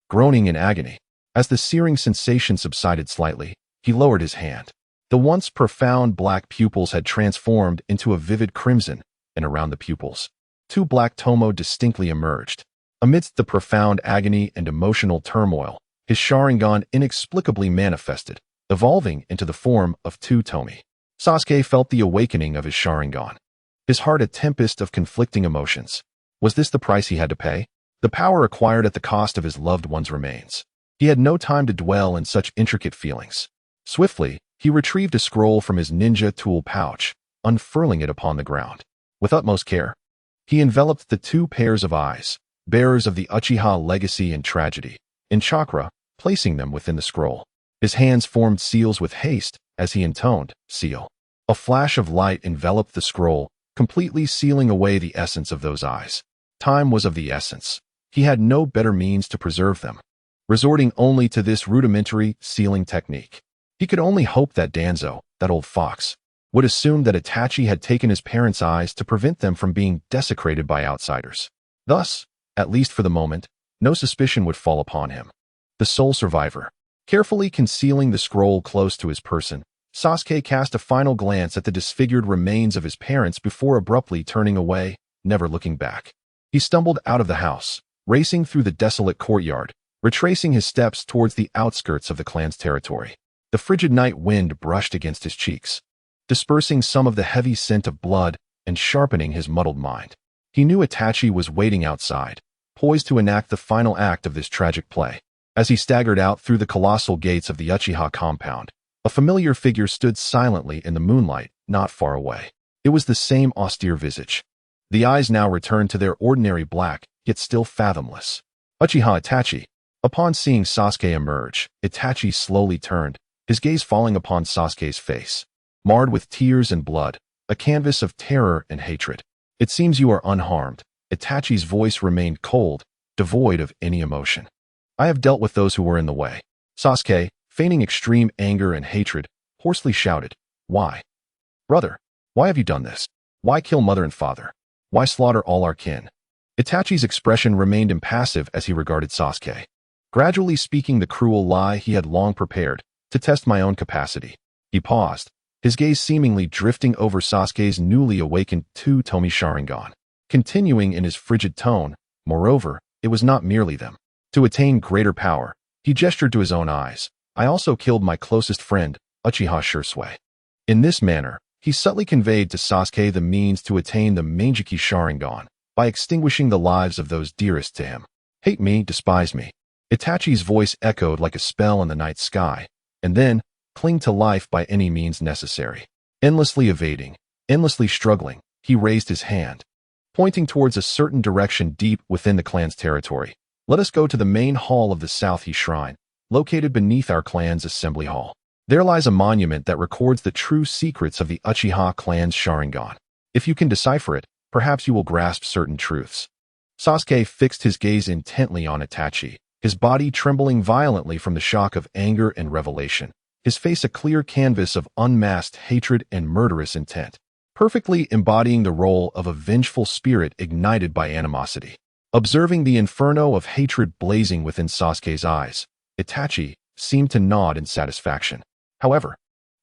groaning in agony. As the searing sensation subsided slightly, he lowered his hand. The once profound black pupils had transformed into a vivid crimson, and around the pupils, two black tomo distinctly emerged. Amidst the profound agony and emotional turmoil, his Sharingan inexplicably manifested, evolving into the form of two tomi. Sasuke felt the awakening of his Sharingan, his heart a tempest of conflicting emotions. Was this the price he had to pay? The power acquired at the cost of his loved one's remains. He had no time to dwell in such intricate feelings. Swiftly, he retrieved a scroll from his ninja tool pouch, unfurling it upon the ground. With utmost care, he enveloped the two pairs of eyes, bearers of the Uchiha legacy and tragedy, in chakra, placing them within the scroll. His hands formed seals with haste as he intoned, "Seal." A flash of light enveloped the scroll, completely sealing away the essence of those eyes. Time was of the essence. He had no better means to preserve them, resorting only to this rudimentary sealing technique. He could only hope that Danzo, that old fox, would assume that Itachi had taken his parents' eyes to prevent them from being desecrated by outsiders. Thus, at least for the moment, no suspicion would fall upon him. The sole survivor. Carefully concealing the scroll close to his person, Sasuke cast a final glance at the disfigured remains of his parents before abruptly turning away, never looking back. He stumbled out of the house, racing through the desolate courtyard, retracing his steps towards the outskirts of the clan's territory. The frigid night wind brushed against his cheeks, dispersing some of the heavy scent of blood and sharpening his muddled mind. He knew Itachi was waiting outside, poised to enact the final act of this tragic play. As he staggered out through the colossal gates of the Uchiha compound, a familiar figure stood silently in the moonlight, not far away. It was the same austere visage. The eyes now returned to their ordinary black, yet still fathomless. Uchiha Itachi. Upon seeing Sasuke emerge, Itachi slowly turned, his gaze falling upon Sasuke's face, marred with tears and blood, a canvas of terror and hatred. "It seems you are unharmed." Itachi's voice remained cold, devoid of any emotion. "I have dealt with those who were in the way." Sasuke, feigning extreme anger and hatred, hoarsely shouted, "Why? Brother, why have you done this? Why kill mother and father? Why slaughter all our kin?" Itachi's expression remained impassive as he regarded Sasuke, gradually speaking the cruel lie he had long prepared, to test my own capacity. He paused, his gaze seemingly drifting over Sasuke's newly awakened two-tomi Sharingan, continuing in his frigid tone. Moreover, it was not merely them. To attain greater power, he gestured to his own eyes. "I also killed my closest friend, Uchiha Shursui." In this manner, he subtly conveyed to Sasuke the means to attain the Manjiki Sharingan, by extinguishing the lives of those dearest to him. "Hate me, despise me." Itachi's voice echoed like a spell in the night sky, and then, cling to life by any means necessary. Endlessly evading, endlessly struggling, he raised his hand, pointing towards a certain direction deep within the clan's territory. "Let us go to the main hall of the South Shrine, located beneath our clan's assembly hall. There lies a monument that records the true secrets of the Uchiha clan's Sharingan. If you can decipher it, perhaps you will grasp certain truths." Sasuke fixed his gaze intently on Itachi, his body trembling violently from the shock of anger and revelation, his face a clear canvas of unmasked hatred and murderous intent, perfectly embodying the role of a vengeful spirit ignited by animosity. Observing the inferno of hatred blazing within Sasuke's eyes, Itachi seemed to nod in satisfaction. However,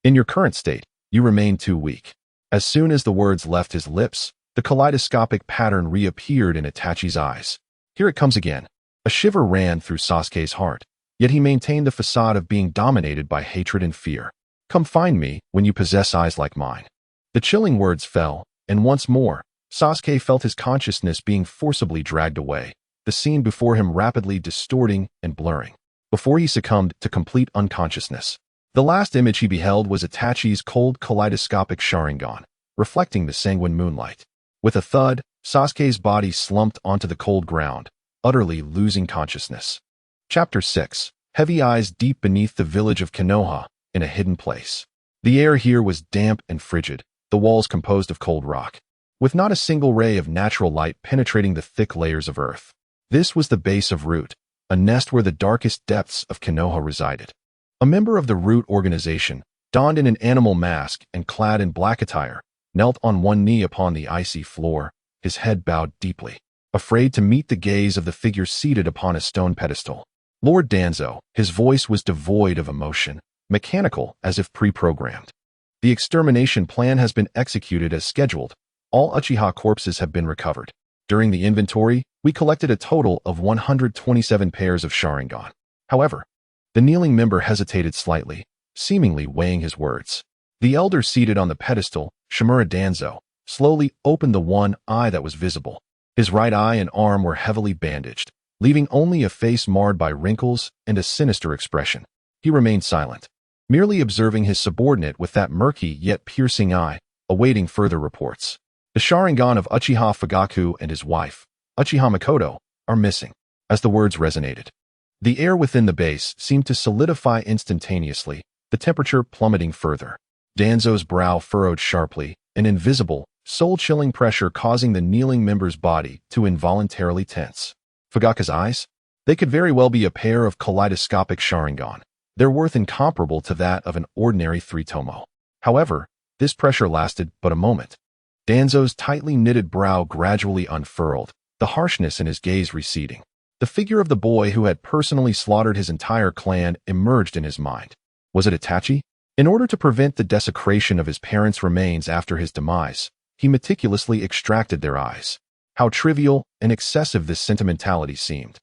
In your current state, you remain too weak. As soon as the words left his lips, the kaleidoscopic pattern reappeared in Itachi's eyes. Here it comes again. A shiver ran through Sasuke's heart, yet he maintained the facade of being dominated by hatred and fear. Come find me when you possess eyes like mine. The chilling words fell, and once more, Sasuke felt his consciousness being forcibly dragged away, the scene before him rapidly distorting and blurring, before he succumbed to complete unconsciousness. The last image he beheld was Itachi's cold kaleidoscopic Sharingan, reflecting the sanguine moonlight. With a thud, Sasuke's body slumped onto the cold ground, utterly losing consciousness. Chapter 6. Heavy eyes deep beneath the village of Konoha, in a hidden place. The air here was damp and frigid, the walls composed of cold rock, with not a single ray of natural light penetrating the thick layers of earth. This was the base of Root, a nest where the darkest depths of Konoha resided. A member of the Root organization, donned in an animal mask and clad in black attire, knelt on one knee upon the icy floor, his head bowed deeply, afraid to meet the gaze of the figure seated upon a stone pedestal. Lord Danzo, his voice was devoid of emotion, mechanical as if pre-programmed. The extermination plan has been executed as scheduled. All Uchiha corpses have been recovered. During the inventory, we collected a total of 127 pairs of Sharingan. However, the kneeling member hesitated slightly, seemingly weighing his words. The elder seated on the pedestal, Shimura Danzo, slowly opened the one eye that was visible. His right eye and arm were heavily bandaged, leaving only a face marred by wrinkles and a sinister expression. He remained silent, merely observing his subordinate with that murky yet piercing eye, awaiting further reports. The Sharingan of Uchiha Fugaku and his wife, Uchiha Makoto, are missing. As the words resonated, the air within the base seemed to solidify instantaneously, the temperature plummeting further. Danzo's brow furrowed sharply, an invisible, soul-chilling pressure causing the kneeling member's body to involuntarily tense. Fugaku's eyes? They could very well be a pair of kaleidoscopic Sharingan, their worth incomparable to that of an ordinary three-tomo. However, this pressure lasted but a moment. Danzo's tightly knitted brow gradually unfurled, the harshness in his gaze receding. The figure of the boy who had personally slaughtered his entire clan emerged in his mind. Was it Itachi? In order to prevent the desecration of his parents' remains after his demise, he meticulously extracted their eyes. How trivial and excessive this sentimentality seemed,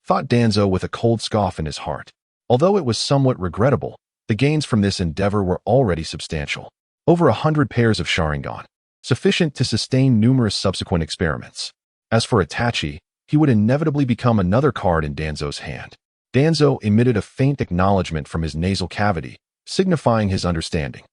thought Danzo with a cold scoff in his heart. Although it was somewhat regrettable, the gains from this endeavor were already substantial. Over 100 pairs of Sharingan, sufficient to sustain numerous subsequent experiments. As for Itachi, he would inevitably become another card in Danzo's hand. Danzo emitted a faint acknowledgement from his nasal cavity, signifying his understanding.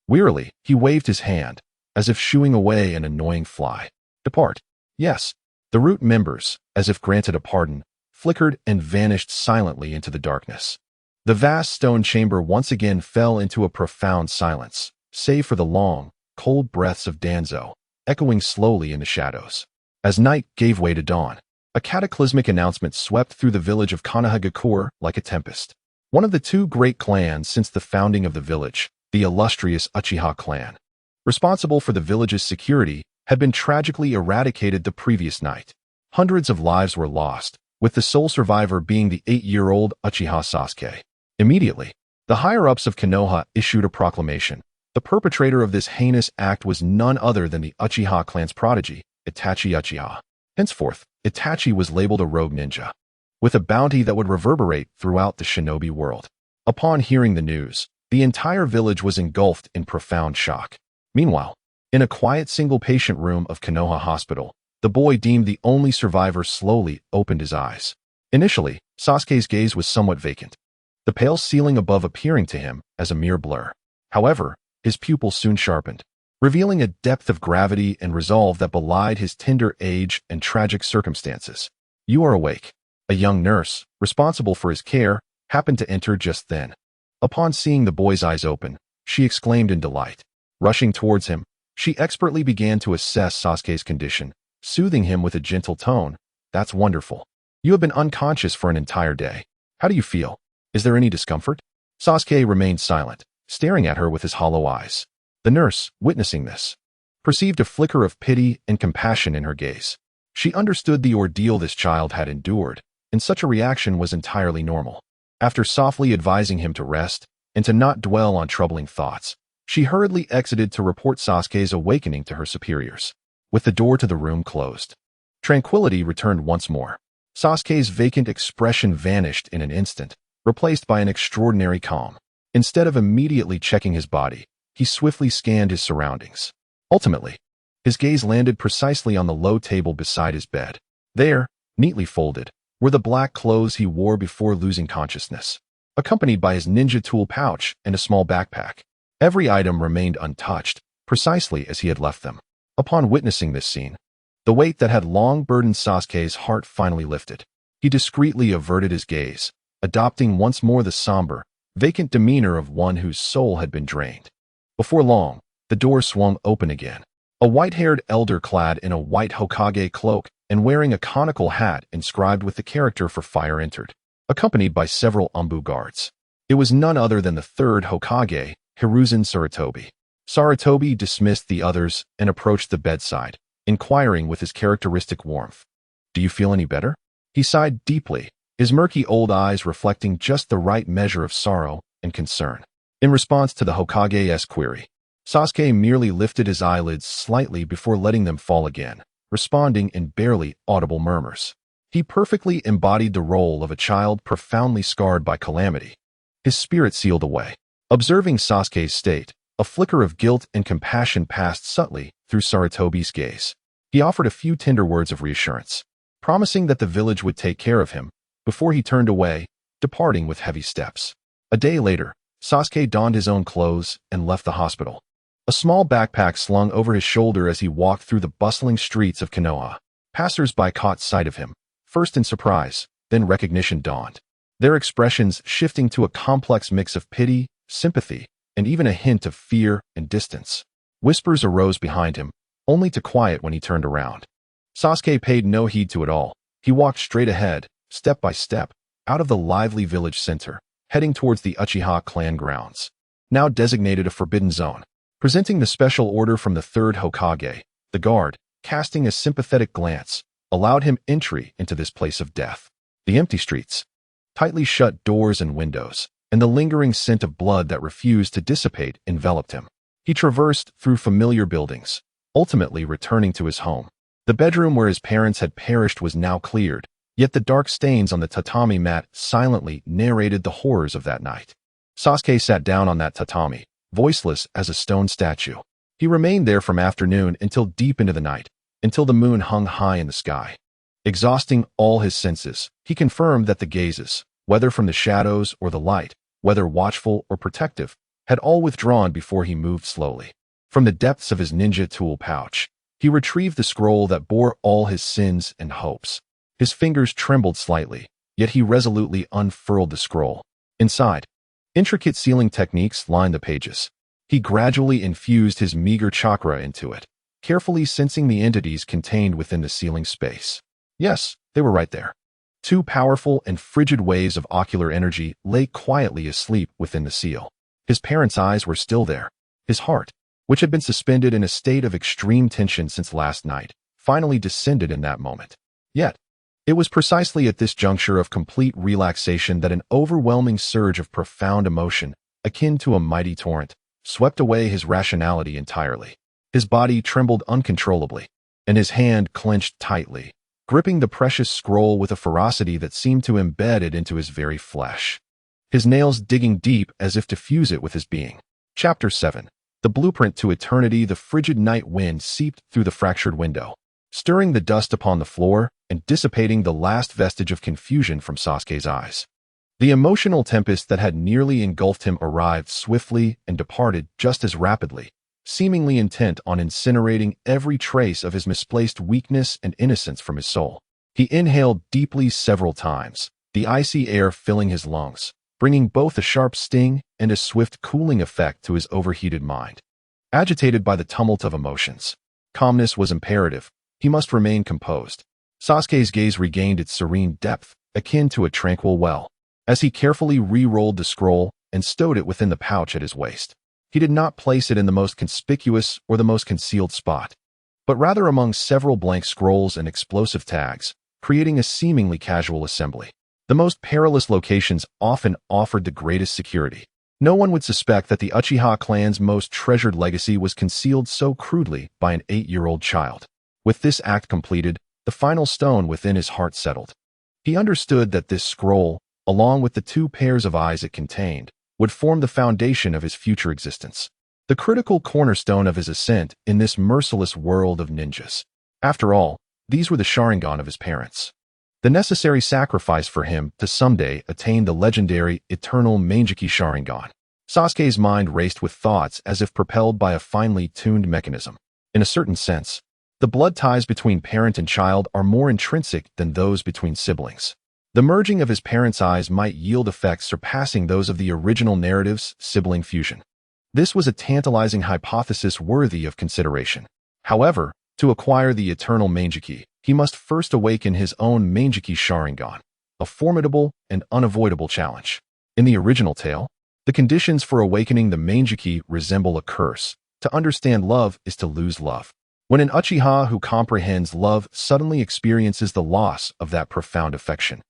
Wearily, he waved his hand, as if shooing away an annoying fly. Depart. Yes. The Root members, as if granted a pardon, flickered and vanished silently into the darkness. The vast stone chamber once again fell into a profound silence, save for the long, cold breaths of Danzo, echoing slowly in the shadows. As night gave way to dawn, a cataclysmic announcement swept through the village of Konoha like a tempest. One of the two great clans since the founding of the village, the illustrious Uchiha clan, responsible for the village's security, had been tragically eradicated the previous night. Hundreds of lives were lost, with the sole survivor being the 8-year-old Uchiha Sasuke. Immediately, the higher-ups of Konoha issued a proclamation. The perpetrator of this heinous act was none other than the Uchiha clan's prodigy, Itachi Uchiha. Henceforth, Itachi was labeled a rogue ninja, with a bounty that would reverberate throughout the shinobi world. Upon hearing the news, the entire village was engulfed in profound shock. Meanwhile, in a quiet single-patient room of Konoha Hospital, the boy deemed the only survivor slowly opened his eyes. Initially, Sasuke's gaze was somewhat vacant, the pale ceiling above appearing to him as a mere blur. However, his pupils soon sharpened, revealing a depth of gravity and resolve that belied his tender age and tragic circumstances. You are awake. A young nurse, responsible for his care, happened to enter just then. Upon seeing the boy's eyes open, she exclaimed in delight. Rushing towards him, she expertly began to assess Sasuke's condition, soothing him with a gentle tone. That's wonderful. You have been unconscious for an entire day. How do you feel? Is there any discomfort? Sasuke remained silent, staring at her with his hollow eyes. The nurse, witnessing this, perceived a flicker of pity and compassion in her gaze. She understood the ordeal this child had endured, and such a reaction was entirely normal. After softly advising him to rest, and to not dwell on troubling thoughts. She hurriedly exited to report Sasuke's awakening to her superiors. With the door to the room closed, tranquility returned once more. Sasuke's vacant expression vanished in an instant, replaced by an extraordinary calm. Instead of immediately checking his body, he swiftly scanned his surroundings. Ultimately, his gaze landed precisely on the low table beside his bed. There, neatly folded, were the black clothes he wore before losing consciousness, accompanied by his ninja tool pouch and a small backpack. Every item remained untouched, precisely as he had left them. Upon witnessing this scene, the weight that had long burdened Sasuke's heart finally lifted. He discreetly averted his gaze, adopting once more the somber, vacant demeanor of one whose soul had been drained. Before long, the door swung open again. A white-haired elder clad in a white Hokage cloak and wearing a conical hat inscribed with the character for fire entered, accompanied by several Umbu guards. It was none other than the third Hokage, Hiruzen Sarutobi. Sarutobi dismissed the others and approached the bedside, inquiring with his characteristic warmth. "Do you feel any better?" He sighed deeply, his murky old eyes reflecting just the right measure of sorrow and concern. In response to the Hokage's query, Sasuke merely lifted his eyelids slightly before letting them fall again, responding in barely audible murmurs. He perfectly embodied the role of a child profoundly scarred by calamity, his spirit sealed away. Observing Sasuke's state, a flicker of guilt and compassion passed subtly through Sarutobi's gaze. He offered a few tender words of reassurance, promising that the village would take care of him, before he turned away, departing with heavy steps. A day later, Sasuke donned his own clothes and left the hospital. A small backpack slung over his shoulder as he walked through the bustling streets of Konoha. Passers-by caught sight of him, first in surprise, then recognition dawned, their expressions shifting to a complex mix of pity, sympathy, and even a hint of fear and distance. Whispers arose behind him, only to quiet when he turned around. Sasuke paid no heed to it all. He walked straight ahead, step by step, out of the lively village center, heading towards the Uchiha clan grounds, now designated a forbidden zone. Presenting the special order from the third Hokage, the guard, casting a sympathetic glance, allowed him entry into this place of death. The empty streets, tightly shut doors and windows, and the lingering scent of blood that refused to dissipate enveloped him. He traversed through familiar buildings, ultimately returning to his home. The bedroom where his parents had perished was now cleared, yet the dark stains on the tatami mat silently narrated the horrors of that night. Sasuke sat down on that tatami, voiceless as a stone statue. He remained there from afternoon until deep into the night, until the moon hung high in the sky. Exhausting all his senses, he confirmed that the gazes, whether from the shadows or the light, whether watchful or protective, had all withdrawn before he moved slowly. From the depths of his ninja tool pouch, he retrieved the scroll that bore all his sins and hopes. His fingers trembled slightly, yet he resolutely unfurled the scroll. Inside, intricate sealing techniques lined the pages. He gradually infused his meager chakra into it, carefully sensing the entities contained within the sealing space. Yes, they were right there. Two powerful and frigid waves of ocular energy lay quietly asleep within the seal. His parents' eyes were still there. His heart, which had been suspended in a state of extreme tension since last night, finally descended in that moment. Yet, it was precisely at this juncture of complete relaxation that an overwhelming surge of profound emotion, akin to a mighty torrent, swept away his rationality entirely. His body trembled uncontrollably, and his hand clenched tightly, gripping the precious scroll with a ferocity that seemed to embed it into his very flesh, his nails digging deep as if to fuse it with his being. Chapter 7. The blueprint to eternity. The frigid night wind seeped through the fractured window, stirring the dust upon the floor and dissipating the last vestige of confusion from Sasuke's eyes. The emotional tempest that had nearly engulfed him arrived swiftly and departed just as rapidly, seemingly intent on incinerating every trace of his misplaced weakness and innocence from his soul. He inhaled deeply several times, the icy air filling his lungs, bringing both a sharp sting and a swift cooling effect to his overheated mind. Agitated by the tumult of emotions, calmness was imperative. He must remain composed. Sasuke's gaze regained its serene depth, akin to a tranquil well, as he carefully re-rolled the scroll and stowed it within the pouch at his waist. He did not place it in the most conspicuous or the most concealed spot, but rather among several blank scrolls and explosive tags, creating a seemingly casual assembly. The most perilous locations often offered the greatest security. No one would suspect that the Uchiha clan's most treasured legacy was concealed so crudely by an 8-year-old child. With this act completed, the final stone within his heart settled. He understood that this scroll, along with the 2 pairs of eyes it contained, would form the foundation of his future existence, the critical cornerstone of his ascent in this merciless world of ninjas. After all, these were the Sharingan of his parents, the necessary sacrifice for him to someday attain the legendary eternal Mangekyou Sharingan. Sasuke's mind raced with thoughts as if propelled by a finely tuned mechanism. In a certain sense, the blood ties between parent and child are more intrinsic than those between siblings. The merging of his parents' eyes might yield effects surpassing those of the original narrative's sibling fusion. This was a tantalizing hypothesis worthy of consideration. However, to acquire the eternal Mangekyou, he must first awaken his own Mangekyou Sharingan, a formidable and unavoidable challenge. In the original tale, the conditions for awakening the Mangekyou resemble a curse. To understand love is to lose love. When an Uchiha who comprehends love suddenly experiences the loss of that profound affection,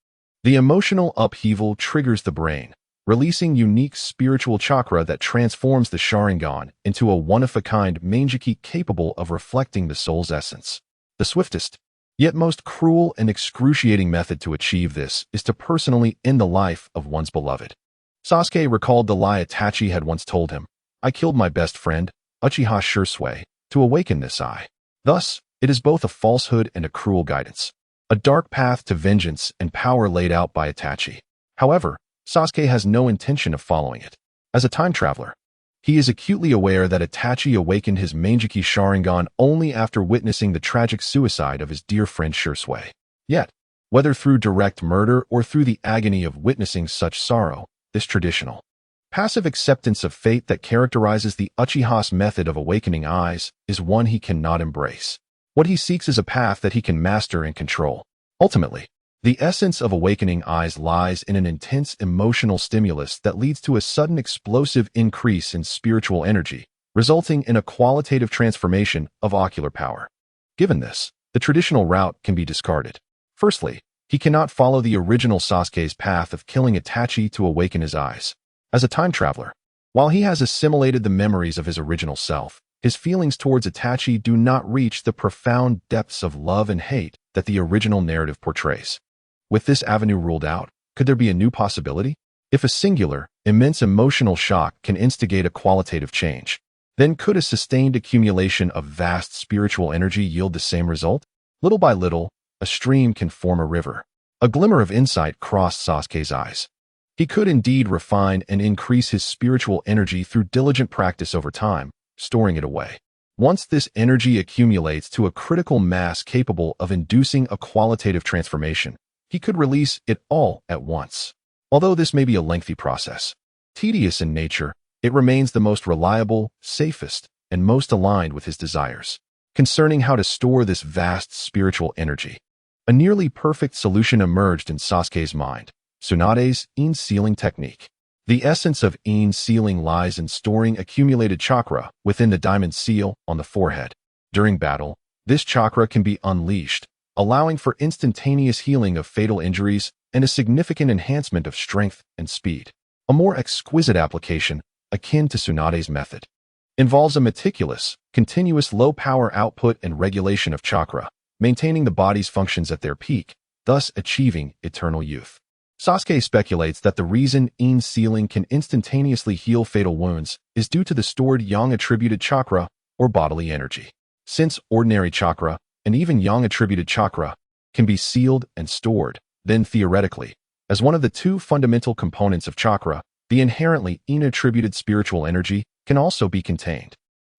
the emotional upheaval triggers the brain, releasing unique spiritual chakra that transforms the Sharingan into a one-of-a-kind Mangekyou capable of reflecting the soul's essence. The swiftest, yet most cruel and excruciating method to achieve this is to personally end the life of one's beloved. Sasuke recalled the lie Itachi had once told him: "I killed my best friend, Uchiha Shursui, to awaken this eye." Thus, it is both a falsehood and a cruel guidance, a dark path to vengeance and power laid out by Itachi. However, Sasuke has no intention of following it. As a time traveler, he is acutely aware that Itachi awakened his Mangekyou Sharingan only after witnessing the tragic suicide of his dear friend Shursui. Yet, whether through direct murder or through the agony of witnessing such sorrow, this traditional, passive acceptance of fate that characterizes the Uchiha's method of awakening eyes is one he cannot embrace. What he seeks is a path that he can master and control. Ultimately, the essence of awakening eyes lies in an intense emotional stimulus that leads to a sudden explosive increase in spiritual energy, resulting in a qualitative transformation of ocular power. Given this, the traditional route can be discarded. Firstly, he cannot follow the original Sasuke's path of killing Itachi to awaken his eyes. As a time traveler, while he has assimilated the memories of his original self, his feelings towards Itachi do not reach the profound depths of love and hate that the original narrative portrays. With this avenue ruled out, could there be a new possibility? If a singular, immense emotional shock can instigate a qualitative change, then could a sustained accumulation of vast spiritual energy yield the same result? Little by little, a stream can form a river. A glimmer of insight crossed Sasuke's eyes. He could indeed refine and increase his spiritual energy through diligent practice over time, storing it away. Once this energy accumulates to a critical mass capable of inducing a qualitative transformation, he could release it all at once. Although this may be a lengthy process, tedious in nature, it remains the most reliable, safest, and most aligned with his desires. Concerning how to store this vast spiritual energy, a nearly perfect solution emerged in Sasuke's mind: Tsunade's Yin sealing technique. The essence of Yin sealing lies in storing accumulated chakra within the diamond seal on the forehead. During battle, this chakra can be unleashed, allowing for instantaneous healing of fatal injuries and a significant enhancement of strength and speed. A more exquisite application, akin to Tsunade's method, involves a meticulous, continuous low-power output and regulation of chakra, maintaining the body's functions at their peak, thus achieving eternal youth. Sasuke speculates that the reason Yin sealing can instantaneously heal fatal wounds is due to the stored yang-attributed chakra or bodily energy. Since ordinary chakra, and even yang-attributed chakra, can be sealed and stored, then theoretically, as one of the two fundamental components of chakra, the inherently Yin-attributed spiritual energy can also be contained.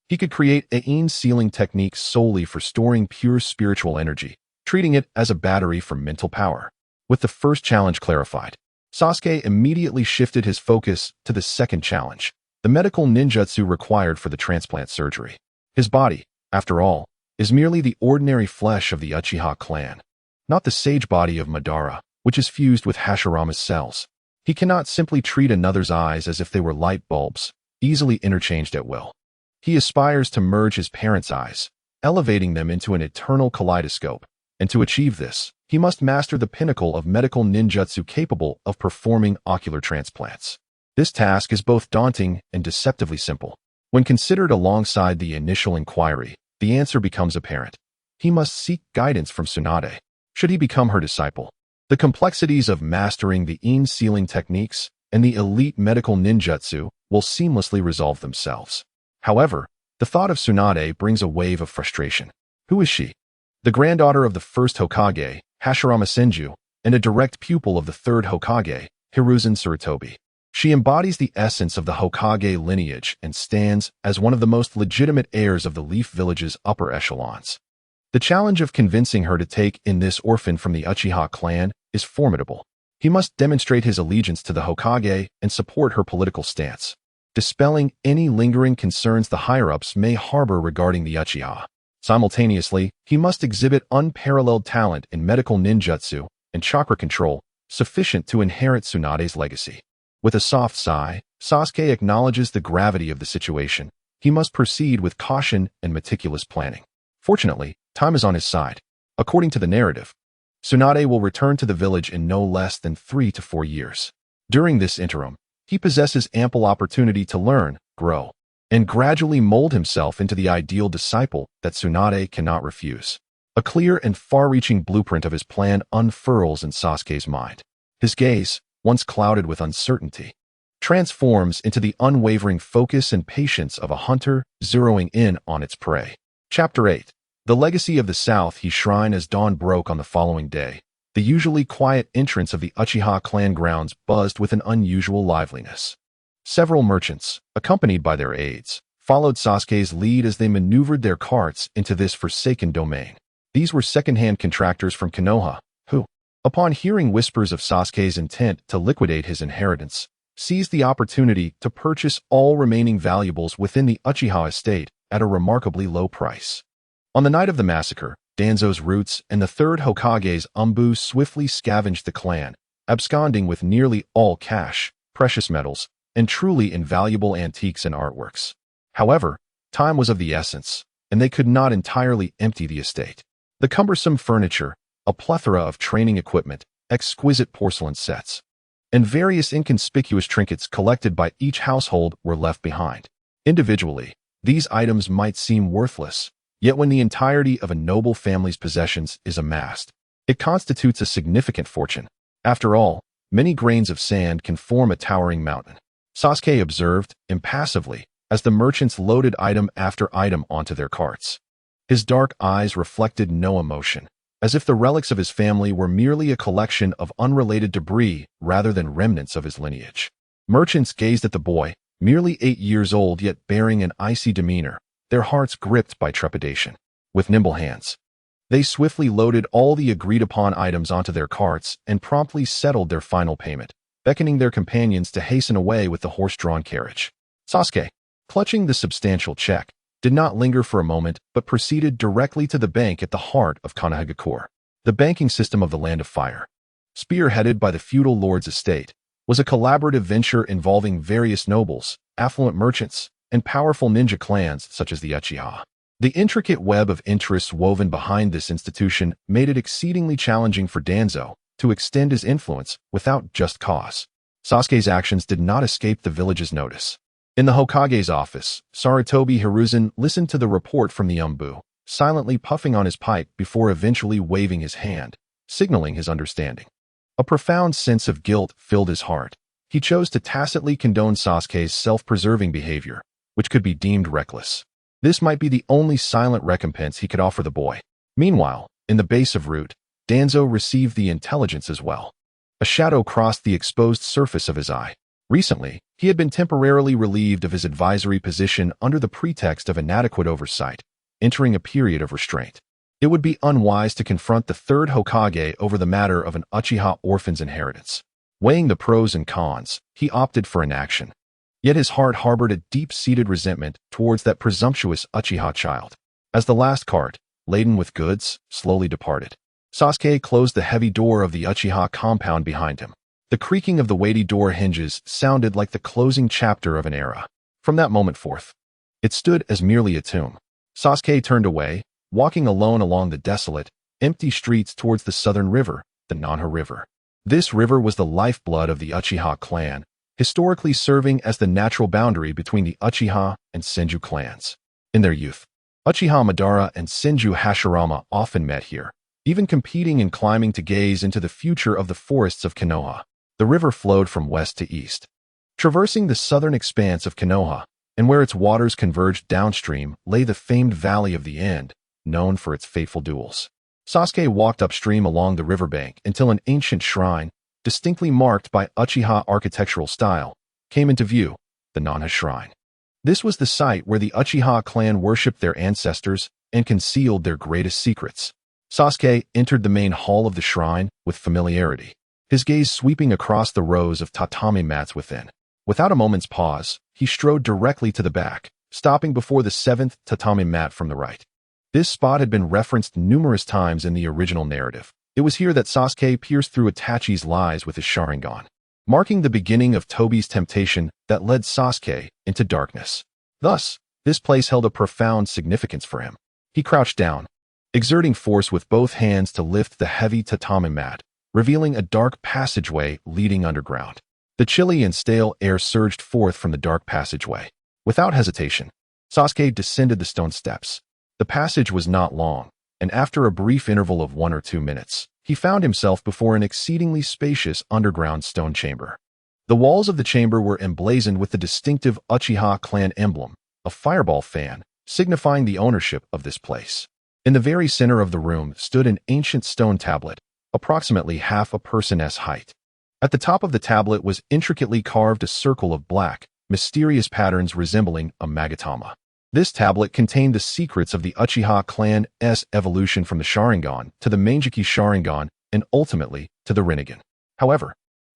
He could create a Yin sealing technique solely for storing pure spiritual energy, treating it as a battery for mental power. With the first challenge clarified, Sasuke immediately shifted his focus to the second challenge, the medical ninjutsu required for the transplant surgery. His body, after all, is merely the ordinary flesh of the Uchiha clan, not the sage body of Madara, which is fused with Hashirama's cells. He cannot simply treat another's eyes as if they were light bulbs, easily interchanged at will. He aspires to merge his parents' eyes, elevating them into an eternal kaleidoscope, and to achieve this, he must master the pinnacle of medical ninjutsu capable of performing ocular transplants. This task is both daunting and deceptively simple. When considered alongside the initial inquiry, the answer becomes apparent. He must seek guidance from Tsunade, should he become her disciple. The complexities of mastering the sealing techniques and the elite medical ninjutsu will seamlessly resolve themselves. However, the thought of Tsunade brings a wave of frustration. Who is she? The granddaughter of the first Hokage, Hashirama Senju, and a direct pupil of the third Hokage, Hiruzen Sarutobi. She embodies the essence of the Hokage lineage and stands as one of the most legitimate heirs of the Leaf Village's upper echelons. The challenge of convincing her to take in this orphan from the Uchiha clan is formidable. He must demonstrate his allegiance to the Hokage and support her political stance, dispelling any lingering concerns the higher-ups may harbor regarding the Uchiha. Simultaneously, he must exhibit unparalleled talent in medical ninjutsu and chakra control, sufficient to inherit Tsunade's legacy. With a soft sigh, Sasuke acknowledges the gravity of the situation. He must proceed with caution and meticulous planning. Fortunately, time is on his side. According to the narrative, Tsunade will return to the village in no less than 3 to 4 years. During this interim, he possesses ample opportunity to learn, grow, and gradually mold himself into the ideal disciple that Tsunade cannot refuse. A clear and far-reaching blueprint of his plan unfurls in Sasuke's mind. His gaze, once clouded with uncertainty, transforms into the unwavering focus and patience of a hunter zeroing in on its prey. Chapter 8. The Legacy of the South. He shrine. As dawn broke on the following day, the usually quiet entrance of the Uchiha clan grounds buzzed with an unusual liveliness. Several merchants, accompanied by their aides, followed Sasuke's lead as they maneuvered their carts into this forsaken domain. These were second-hand contractors from Konoha, who, upon hearing whispers of Sasuke's intent to liquidate his inheritance, seized the opportunity to purchase all remaining valuables within the Uchiha estate at a remarkably low price. On the night of the massacre, Danzo's roots and the third Hokage's Umbu swiftly scavenged the clan, absconding with nearly all cash, precious metals, and truly invaluable antiques and artworks. However, time was of the essence, and they could not entirely empty the estate. The cumbersome furniture, a plethora of training equipment, exquisite porcelain sets, and various inconspicuous trinkets collected by each household were left behind. Individually, these items might seem worthless, yet when the entirety of a noble family's possessions is amassed, it constitutes a significant fortune. After all, many grains of sand can form a towering mountain. Sasuke observed, impassively, as the merchants loaded item after item onto their carts. His dark eyes reflected no emotion, as if the relics of his family were merely a collection of unrelated debris rather than remnants of his lineage. Merchants gazed at the boy, merely 8 years old yet bearing an icy demeanor, their hearts gripped by trepidation. With nimble hands, they swiftly loaded all the agreed-upon items onto their carts and promptly settled their final payment, beckoning their companions to hasten away with the horse-drawn carriage. Sasuke, clutching the substantial check, did not linger for a moment but proceeded directly to the bank at the heart of Konoha, the banking system of the Land of Fire. Spearheaded by the feudal lord's estate, was a collaborative venture involving various nobles, affluent merchants, and powerful ninja clans such as the Uchiha. The intricate web of interests woven behind this institution made it exceedingly challenging for Danzo to extend his influence without just cause. Sasuke's actions did not escape the village's notice. In the Hokage's office, Sarutobi Hiruzen listened to the report from the Umbu, silently puffing on his pipe before eventually waving his hand, signaling his understanding. A profound sense of guilt filled his heart. He chose to tacitly condone Sasuke's self-preserving behavior, which could be deemed reckless. This might be the only silent recompense he could offer the boy. Meanwhile, in the base of Root, Danzo received the intelligence as well. A shadow crossed the exposed surface of his eye. Recently, he had been temporarily relieved of his advisory position under the pretext of inadequate oversight, entering a period of restraint. It would be unwise to confront the third Hokage over the matter of an Uchiha orphan's inheritance. Weighing the pros and cons, he opted for inaction. Yet his heart harbored a deep-seated resentment towards that presumptuous Uchiha child. As the last cart, laden with goods, slowly departed, Sasuke closed the heavy door of the Uchiha compound behind him. The creaking of the weighty door hinges sounded like the closing chapter of an era. From that moment forth, it stood as merely a tomb. Sasuke turned away, walking alone along the desolate, empty streets towards the southern river, the Nanha River. This river was the lifeblood of the Uchiha clan, historically serving as the natural boundary between the Uchiha and Senju clans. In their youth, Uchiha Madara and Senju Hashirama often met here, even competing in climbing to gaze into the future of the forests of Konoha. The river flowed from west to east, traversing the southern expanse of Konoha, and where its waters converged downstream lay the famed Valley of the End, known for its fateful duels. Sasuke walked upstream along the riverbank until an ancient shrine, distinctly marked by Uchiha architectural style, came into view, the Nanha Shrine. This was the site where the Uchiha clan worshipped their ancestors and concealed their greatest secrets. Sasuke entered the main hall of the shrine with familiarity, his gaze sweeping across the rows of tatami mats within. Without a moment's pause, he strode directly to the back, stopping before the 7th tatami mat from the right. This spot had been referenced numerous times in the original narrative. It was here that Sasuke pierced through Itachi's lies with his Sharingan, marking the beginning of Tobi's temptation that led Sasuke into darkness. Thus, this place held a profound significance for him. He crouched down, exerting force with both hands to lift the heavy tatami mat, revealing a dark passageway leading underground. The chilly and stale air surged forth from the dark passageway. Without hesitation, Sasuke descended the stone steps. The passage was not long, and after a brief interval of 1 or 2 minutes, he found himself before an exceedingly spacious underground stone chamber. The walls of the chamber were emblazoned with the distinctive Uchiha clan emblem, a fireball fan, signifying the ownership of this place. In the very center of the room stood an ancient stone tablet, approximately half a person's height. At the top of the tablet was intricately carved a circle of black, mysterious patterns resembling a magatama. This tablet contained the secrets of the Uchiha clan's evolution from the Sharingan to the Mangekyou Sharingan and ultimately to the Rinnegan. However,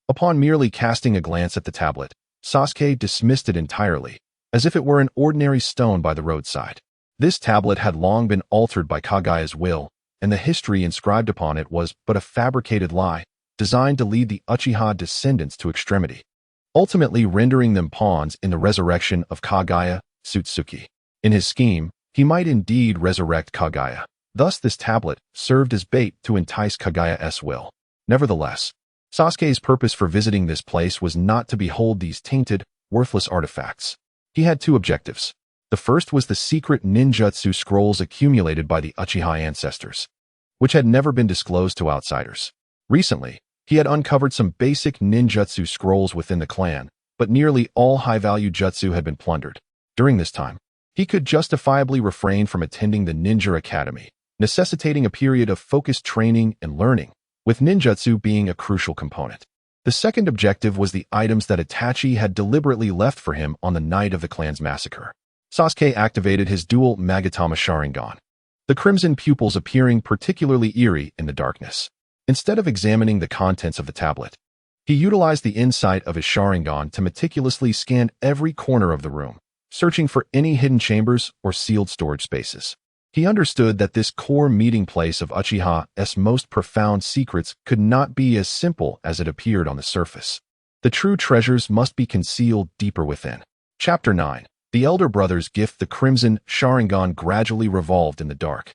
upon merely casting a glance at the tablet, Sasuke dismissed it entirely, as if it were an ordinary stone by the roadside. This tablet had long been altered by Kagaya's will, and the history inscribed upon it was but a fabricated lie, designed to lead the Uchiha descendants to extremity, ultimately rendering them pawns in the resurrection of Kagaya Ōtsutsuki. In his scheme, he might indeed resurrect Kagaya. Thus this tablet served as bait to entice Kagaya's will. Nevertheless, Sasuke's purpose for visiting this place was not to behold these tainted, worthless artifacts. He had 2 objectives. The first was the secret ninjutsu scrolls accumulated by the Uchiha ancestors, which had never been disclosed to outsiders. Recently, he had uncovered some basic ninjutsu scrolls within the clan, but nearly all high-value jutsu had been plundered. During this time, he could justifiably refrain from attending the ninja academy, necessitating a period of focused training and learning, with ninjutsu being a crucial component. The second objective was the items that Itachi had deliberately left for him on the night of the clan's massacre. Sasuke activated his dual Magatama Sharingan, the crimson pupils appearing particularly eerie in the darkness. Instead of examining the contents of the tablet, he utilized the insight of his Sharingan to meticulously scan every corner of the room, searching for any hidden chambers or sealed storage spaces. He understood that this core meeting place of Uchiha's most profound secrets could not be as simple as it appeared on the surface. The true treasures must be concealed deeper within. Chapter 9. The elder brother's gift. The crimson Sharingan gradually revolved in the dark.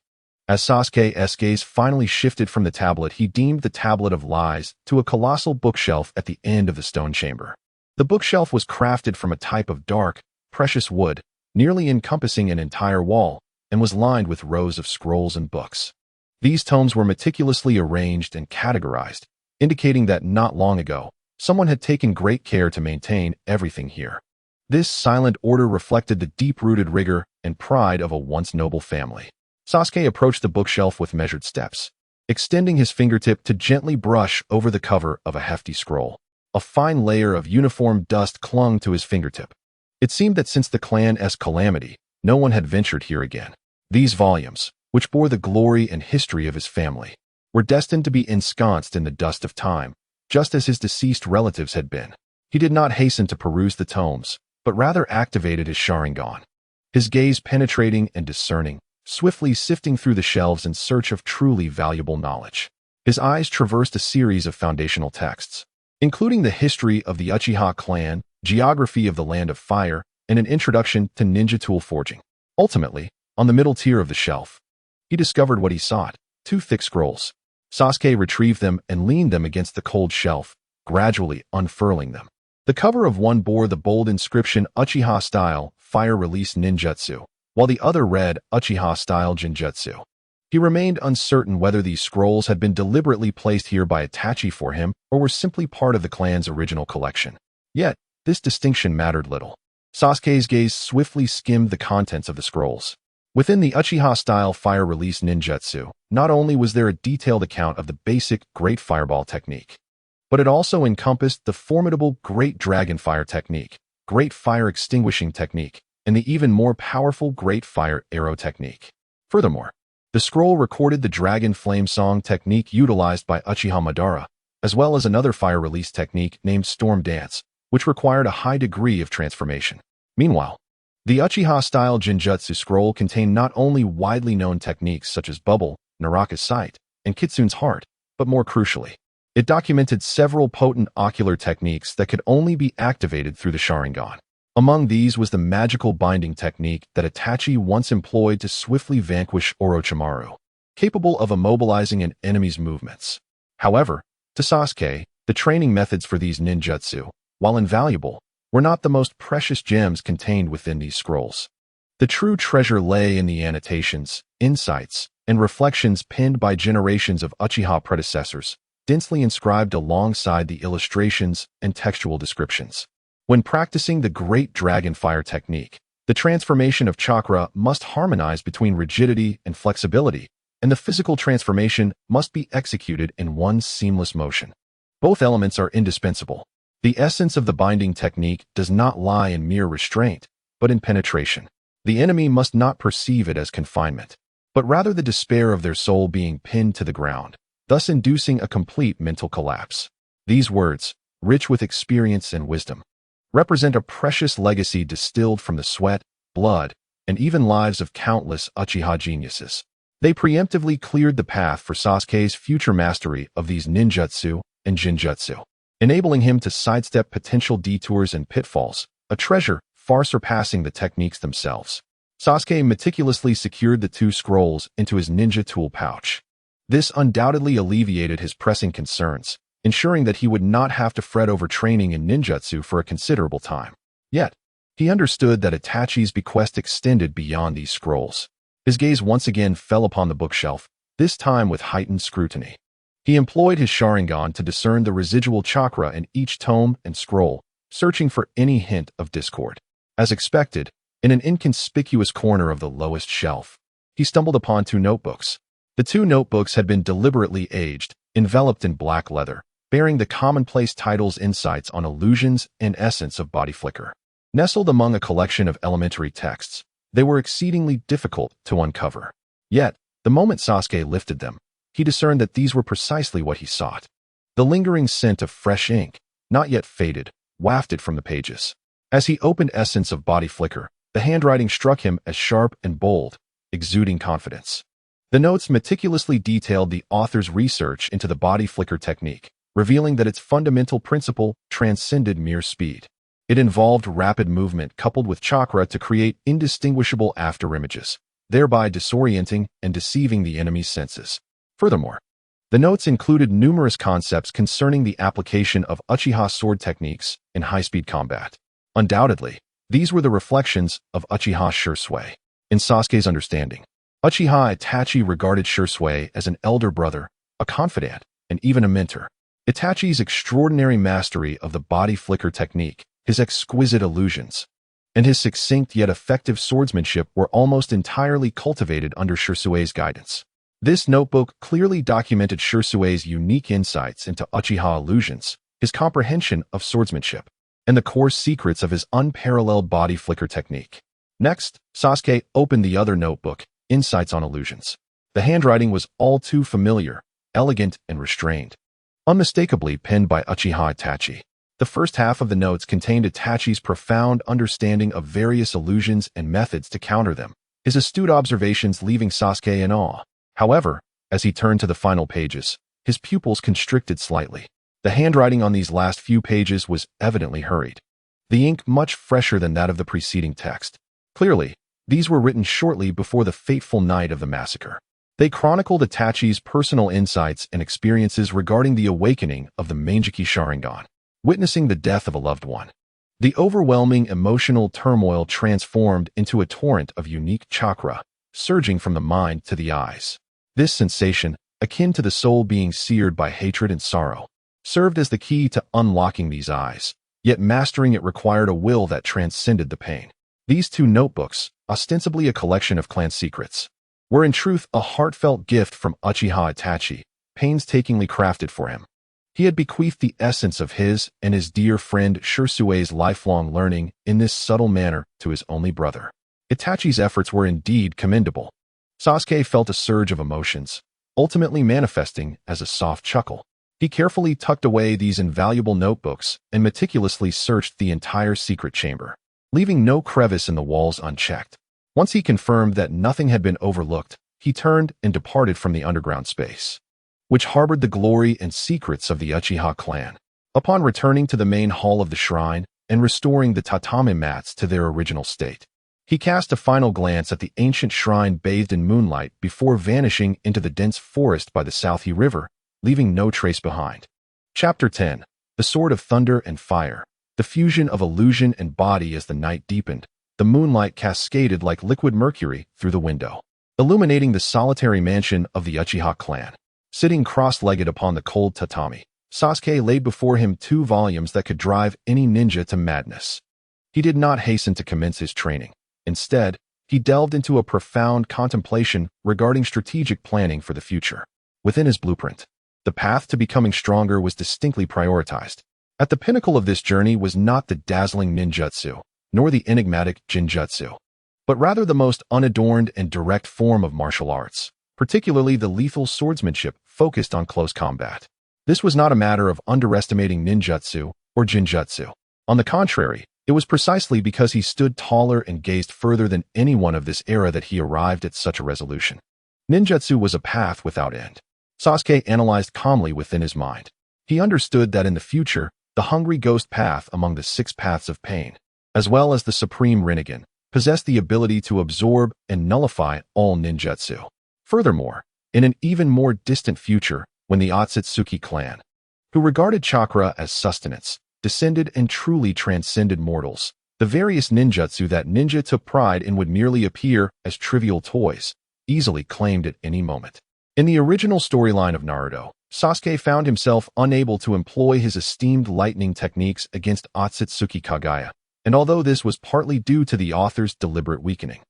As Sasuke's gaze finally shifted from the tablet, he deemed the Tablet of Lies to a colossal bookshelf at the end of the stone chamber. The bookshelf was crafted from a type of dark, precious wood, nearly encompassing an entire wall, and was lined with rows of scrolls and books. These tomes were meticulously arranged and categorized, indicating that not long ago, someone had taken great care to maintain everything here. This silent order reflected the deep-rooted rigor and pride of a once noble family. Sasuke approached the bookshelf with measured steps, extending his fingertip to gently brush over the cover of a hefty scroll. A fine layer of uniform dust clung to his fingertip. It seemed that since the clan's calamity, no one had ventured here again. These volumes, which bore the glory and history of his family, were destined to be ensconced in the dust of time, just as his deceased relatives had been. He did not hasten to peruse the tomes, but rather activated his Sharingan, his gaze penetrating and discerning, swiftly sifting through the shelves in search of truly valuable knowledge. His eyes traversed a series of foundational texts, including the history of the Uchiha clan, geography of the Land of Fire, and an introduction to ninja tool forging. Ultimately, on the middle tier of the shelf, he discovered what he sought, 2 thick scrolls. Sasuke retrieved them and leaned them against the cold shelf, gradually unfurling them. The cover of one bore the bold inscription Uchiha style, fire release ninjutsu, while the other read Uchiha style genjutsu. He remained uncertain whether these scrolls had been deliberately placed here by Itachi for him or were simply part of the clan's original collection. Yet, this distinction mattered little. Sasuke's gaze swiftly skimmed the contents of the scrolls. Within the Uchiha-style fire release ninjutsu, not only was there a detailed account of the basic Great Fireball technique, but it also encompassed the formidable Great Dragon Fire technique, Great Fire Extinguishing technique, and the even more powerful Great Fire Arrow technique. Furthermore, the scroll recorded the Dragon Flame Song technique utilized by Uchiha Madara, as well as another fire release technique named Storm Dance, which required a high degree of transformation. Meanwhile, the Uchiha-style Genjutsu scroll contained not only widely known techniques such as Bubble, Naraka's Sight, and Kitsune's Heart, but more crucially, it documented several potent ocular techniques that could only be activated through the Sharingan. Among these was the magical binding technique that Itachi once employed to swiftly vanquish Orochimaru, capable of immobilizing an enemy's movements. However, to Sasuke, the training methods for these ninjutsu, while invaluable, were not the most precious gems contained within these scrolls. The true treasure lay in the annotations, insights, and reflections penned by generations of Uchiha predecessors, densely inscribed alongside the illustrations and textual descriptions. When practicing the Great Dragon Fire technique, the transformation of chakra must harmonize between rigidity and flexibility, and the physical transformation must be executed in one seamless motion. Both elements are indispensable. The essence of the binding technique does not lie in mere restraint, but in penetration. The enemy must not perceive it as confinement, but rather the despair of their soul being pinned to the ground, thus inducing a complete mental collapse. These words, rich with experience and wisdom, represent a precious legacy distilled from the sweat, blood, and even lives of countless Uchiha geniuses. They preemptively cleared the path for Sasuke's future mastery of these ninjutsu and genjutsu, enabling him to sidestep potential detours and pitfalls, a treasure far surpassing the techniques themselves. Sasuke meticulously secured the two scrolls into his ninja tool pouch. This undoubtedly alleviated his pressing concerns, ensuring that he would not have to fret over training in ninjutsu for a considerable time. Yet, he understood that Itachi's bequest extended beyond these scrolls. His gaze once again fell upon the bookshelf, this time with heightened scrutiny. He employed his Sharingan to discern the residual chakra in each tome and scroll, searching for any hint of discord. As expected, in an inconspicuous corner of the lowest shelf, he stumbled upon two notebooks. The two notebooks had been deliberately aged, enveloped in black leather, bearing the commonplace titles Insights on Illusions and Essence of Body Flicker. Nestled among a collection of elementary texts, they were exceedingly difficult to uncover. Yet, the moment Sasuke lifted them, he discerned that these were precisely what he sought. The lingering scent of fresh ink, not yet faded, wafted from the pages. As he opened Essence of Body Flicker, the handwriting struck him as sharp and bold, exuding confidence. The notes meticulously detailed the author's research into the body flicker technique, revealing that its fundamental principle transcended mere speed. It involved rapid movement coupled with chakra to create indistinguishable afterimages, thereby disorienting and deceiving the enemy's senses. Furthermore, the notes included numerous concepts concerning the application of Uchiha sword techniques in high-speed combat. Undoubtedly, these were the reflections of Uchiha Shursui. In Sasuke's understanding, Uchiha Itachi regarded Shursui as an elder brother, a confidant, and even a mentor. Itachi's extraordinary mastery of the body flicker technique, his exquisite illusions, and his succinct yet effective swordsmanship were almost entirely cultivated under Shursui's guidance. This notebook clearly documented Shursui's unique insights into Uchiha illusions, his comprehension of swordsmanship, and the core secrets of his unparalleled body flicker technique. Next, Sasuke opened the other notebook, Insights on Illusions. The handwriting was all too familiar, elegant, and restrained, unmistakably penned by Uchiha Itachi. The first half of the notes contained Itachi's profound understanding of various illusions and methods to counter them, his astute observations leaving Sasuke in awe. However, as he turned to the final pages, his pupils constricted slightly. The handwriting on these last few pages was evidently hurried, the ink much fresher than that of the preceding text. Clearly, these were written shortly before the fateful night of the massacre. They chronicled Itachi's personal insights and experiences regarding the awakening of the Manjiki Sharingan. witnessing the death of a loved one. The overwhelming emotional turmoil transformed into a torrent of unique chakra, surging from the mind to the eyes. This sensation, akin to the soul being seared by hatred and sorrow, served as the key to unlocking these eyes, yet mastering it required a will that transcended the pain. These two notebooks, ostensibly a collection of clan secrets, were in truth a heartfelt gift from Uchiha Itachi, painstakingly crafted for him. He had bequeathed the essence of his and his dear friend Shirsue's lifelong learning in this subtle manner to his only brother. Itachi's efforts were indeed commendable. Sasuke felt a surge of emotions, ultimately manifesting as a soft chuckle. He carefully tucked away these invaluable notebooks and meticulously searched the entire secret chamber, leaving no crevice in the walls unchecked. Once he confirmed that nothing had been overlooked, he turned and departed from the underground space, which harbored the glory and secrets of the Uchiha clan. Upon returning to the main hall of the shrine and restoring the tatami mats to their original state, he cast a final glance at the ancient shrine bathed in moonlight before vanishing into the dense forest by the Southie River, leaving no trace behind. Chapter 10. The Sword of Thunder and Fire. The fusion of illusion and body. As the night deepened, the moonlight cascaded like liquid mercury through the window, illuminating the solitary mansion of the Uchiha clan. Sitting cross-legged upon the cold tatami, Sasuke laid before him 2 volumes that could drive any ninja to madness. He did not hasten to commence his training. Instead, he delved into a profound contemplation regarding strategic planning for the future. Within his blueprint, the path to becoming stronger was distinctly prioritized. At the pinnacle of this journey was not the dazzling ninjutsu, nor the enigmatic jinjutsu, but rather the most unadorned and direct form of martial arts, particularly the lethal swordsmanship focused on close combat. This was not a matter of underestimating ninjutsu or jinjutsu. On the contrary, it was precisely because he stood taller and gazed further than anyone of this era that he arrived at such a resolution. Ninjutsu was a path without end. Sasuke analyzed calmly within his mind. He understood that in the future, the hungry ghost path among the 6 paths of pain, as well as the supreme Rinnegan, possessed the ability to absorb and nullify all ninjutsu. Furthermore, in an even more distant future, when the Ōtsutsuki clan, who regarded chakra as sustenance, descended and truly transcended mortals, the various ninjutsu that ninja took pride in would merely appear as trivial toys, easily claimed at any moment. In the original storyline of Naruto, Sasuke found himself unable to employ his esteemed lightning techniques against Ōtsutsuki Kagaya, and although this was partly due to the author's deliberate weakening,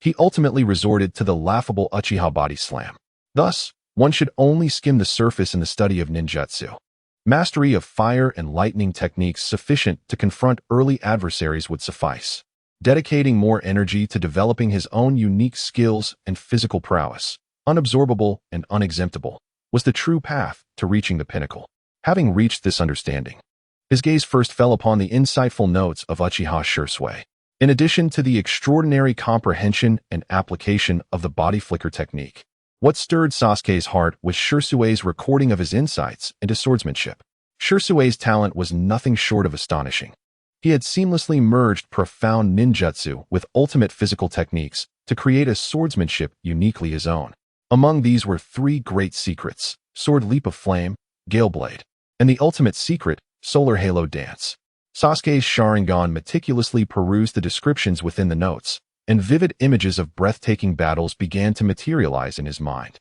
he ultimately resorted to the laughable Uchiha body slam. Thus, one should only skim the surface in the study of ninjutsu. Mastery of fire and lightning techniques sufficient to confront early adversaries would suffice. Dedicating more energy to developing his own unique skills and physical prowess, unabsorbable and unexemptable, was the true path to reaching the pinnacle. Having reached this understanding, his gaze first fell upon the insightful notes of Uchiha Shirsue. In addition to the extraordinary comprehension and application of the body flicker technique, what stirred Sasuke's heart was Shirsue's recording of his insights into swordsmanship. Shirsue's talent was nothing short of astonishing. He had seamlessly merged profound ninjutsu with ultimate physical techniques to create a swordsmanship uniquely his own. Among these were 3 great secrets: Sword Leap of Flame, Gale Blade, and the ultimate secret, Solar Halo Dance. Sasuke's Sharingan meticulously perused the descriptions within the notes, and vivid images of breathtaking battles began to materialize in his mind.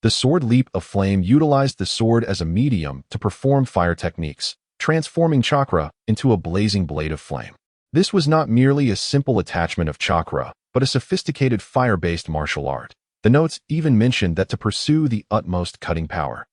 The Sword Leap of Flame utilized the sword as a medium to perform fire techniques, transforming chakra into a blazing blade of flame. This was not merely a simple attachment of chakra, but a sophisticated fire-based martial art. The notes even mentioned that to pursue the utmost cutting power,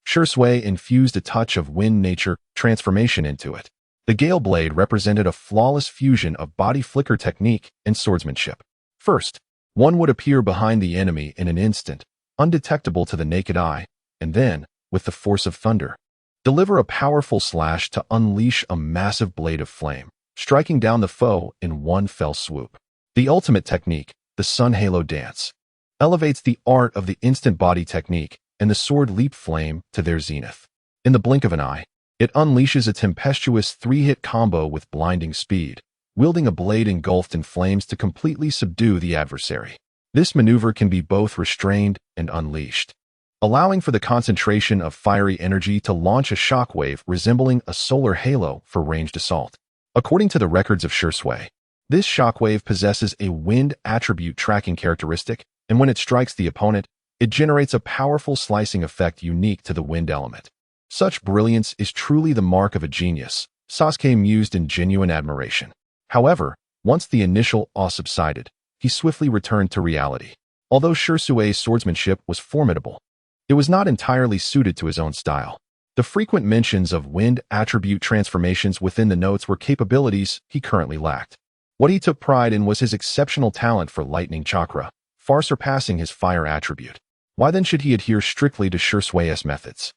Shirsue infused a touch of wind nature transformation into it. The Gale Blade represented a flawless fusion of body flicker technique and swordsmanship. First, one would appear behind the enemy in an instant, undetectable to the naked eye, and then, with the force of thunder, deliver a powerful slash to unleash a massive blade of flame, striking down the foe in one fell swoop. The ultimate technique, the Sun Halo Dance, elevates the art of the instant body technique and the sword leap flame to their zenith. In the blink of an eye, it unleashes a tempestuous 3-hit combo with blinding speed, wielding a blade engulfed in flames to completely subdue the adversary. This maneuver can be both restrained and unleashed, allowing for the concentration of fiery energy to launch a shockwave resembling a solar halo for ranged assault. According to the records of Shursui, this shockwave possesses a wind attribute tracking characteristic, and when it strikes the opponent, it generates a powerful slicing effect unique to the wind element. Such brilliance is truly the mark of a genius, Sasuke mused in genuine admiration. However, once the initial awe subsided, he swiftly returned to reality. Although Shursue's swordsmanship was formidable, it was not entirely suited to his own style. The frequent mentions of wind attribute transformations within the notes were capabilities he currently lacked. What he took pride in was his exceptional talent for lightning chakra, far surpassing his fire attribute. Why then should he adhere strictly to Shursue's methods?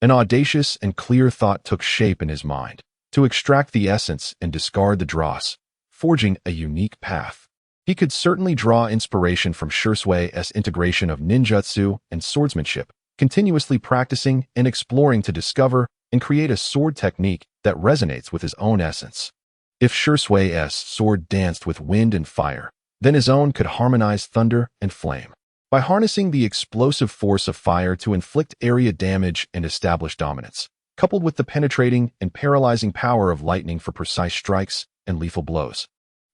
An audacious and clear thought took shape in his mind: to extract the essence and discard the dross, forging a unique path. He could certainly draw inspiration from Shursue's integration of ninjutsu and swordsmanship, continuously practicing and exploring to discover and create a sword technique that resonates with his own essence. If Shursue's sword danced with wind and fire, then his own could harmonize thunder and flame. By harnessing the explosive force of fire to inflict area damage and establish dominance, coupled with the penetrating and paralyzing power of lightning for precise strikes and lethal blows,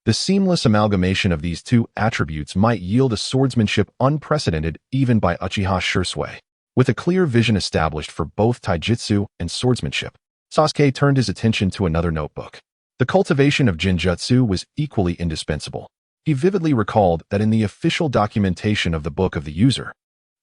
the seamless amalgamation of these two attributes might yield a swordsmanship unprecedented even by Uchiha Shursui. With a clear vision established for both taijutsu and swordsmanship, Sasuke turned his attention to another notebook. The cultivation of genjutsu was equally indispensable. He vividly recalled that in the official documentation of the book of the user,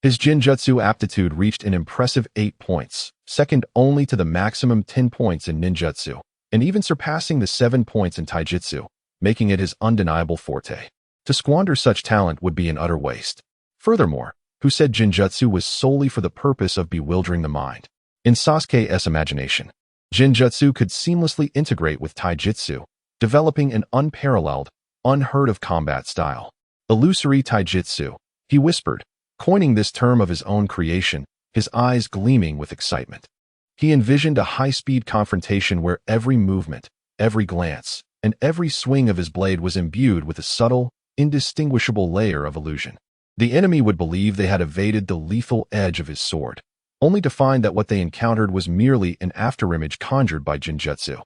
his genjutsu aptitude reached an impressive 8 points, second only to the maximum 10 points in ninjutsu, and even surpassing the 7 points in taijutsu, making it his undeniable forte. To squander such talent would be an utter waste. Furthermore, who said genjutsu was solely for the purpose of bewildering the mind? In Sasuke's imagination, genjutsu could seamlessly integrate with taijutsu, developing an unparalleled, unheard-of combat style. Illusory taijutsu, he whispered, coining this term of his own creation, his eyes gleaming with excitement. He envisioned a high-speed confrontation where every movement, every glance, and every swing of his blade was imbued with a subtle, indistinguishable layer of illusion. The enemy would believe they had evaded the lethal edge of his sword, only to find that what they encountered was merely an afterimage conjured by genjutsu.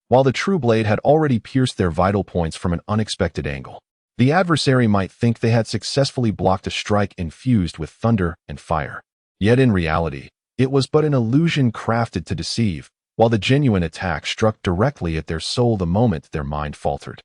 While the true blade had already pierced their vital points from an unexpected angle, the adversary might think they had successfully blocked a strike infused with thunder and fire. Yet in reality, it was but an illusion crafted to deceive, while the genuine attack struck directly at their soul the moment their mind faltered.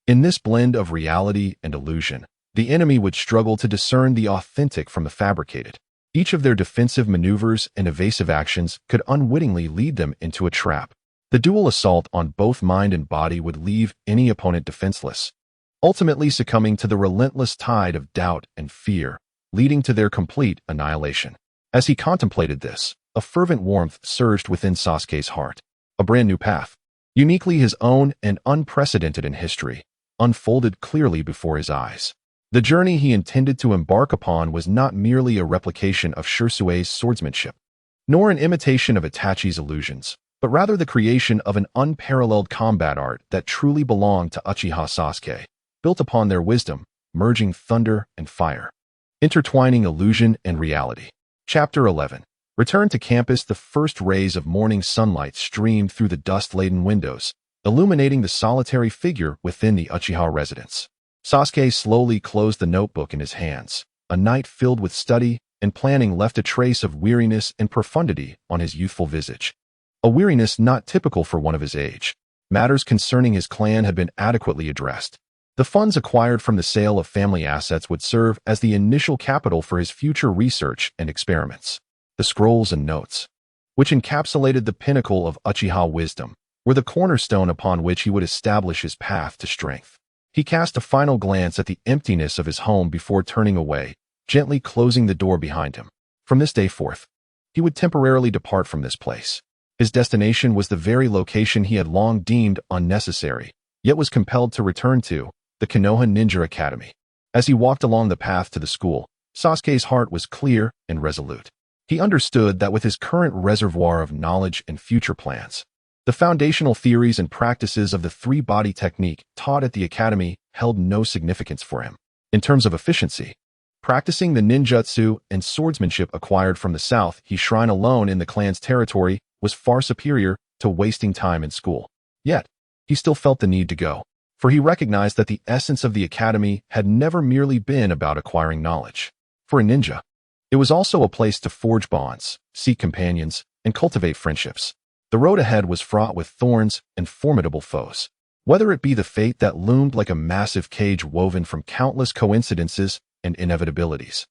In this blend of reality and illusion, the enemy would struggle to discern the authentic from the fabricated. Each of their defensive maneuvers and evasive actions could unwittingly lead them into a trap. The dual assault on both mind and body would leave any opponent defenseless, ultimately succumbing to the relentless tide of doubt and fear, leading to their complete annihilation. As he contemplated this, a fervent warmth surged within Sasuke's heart. A brand new path, uniquely his own and unprecedented in history, unfolded clearly before his eyes. The journey he intended to embark upon was not merely a replication of Shursue's swordsmanship, nor an imitation of Itachi's illusions, but rather the creation of an unparalleled combat art that truly belonged to Uchiha Sasuke, built upon their wisdom, merging thunder and fire, intertwining illusion and reality. Chapter 11. Return to campus. The first rays of morning sunlight streamed through the dust-laden windows, illuminating the solitary figure within the Uchiha residence. Sasuke slowly closed the notebook in his hands. A night filled with study and planning left a trace of weariness and profundity on his youthful visage. A weariness not typical for one of his age. Matters concerning his clan had been adequately addressed. The funds acquired from the sale of family assets would serve as the initial capital for his future research and experiments. The scrolls and notes, which encapsulated the pinnacle of Uchiha wisdom, were the cornerstone upon which he would establish his path to strength. He cast a final glance at the emptiness of his home before turning away, gently closing the door behind him. From this day forth, he would temporarily depart from this place. His destination was the very location he had long deemed unnecessary, yet was compelled to return to, the Konoha Ninja Academy. As he walked along the path to the school, Sasuke's heart was clear and resolute. He understood that with his current reservoir of knowledge and future plans, the foundational theories and practices of the three-body technique taught at the academy held no significance for him. In terms of efficiency, Practicing the ninjutsu and swordsmanship acquired from the south, his shrine alone in the clan's territory was far superior to wasting time in school. Yet, he still felt the need to go, for he recognized that the essence of the academy had never merely been about acquiring knowledge. For a ninja, it was also a place to forge bonds, seek companions, and cultivate friendships. The road ahead was fraught with thorns and formidable foes. Whether it be the fate that loomed like a massive cage woven from countless coincidences and inevitabilities,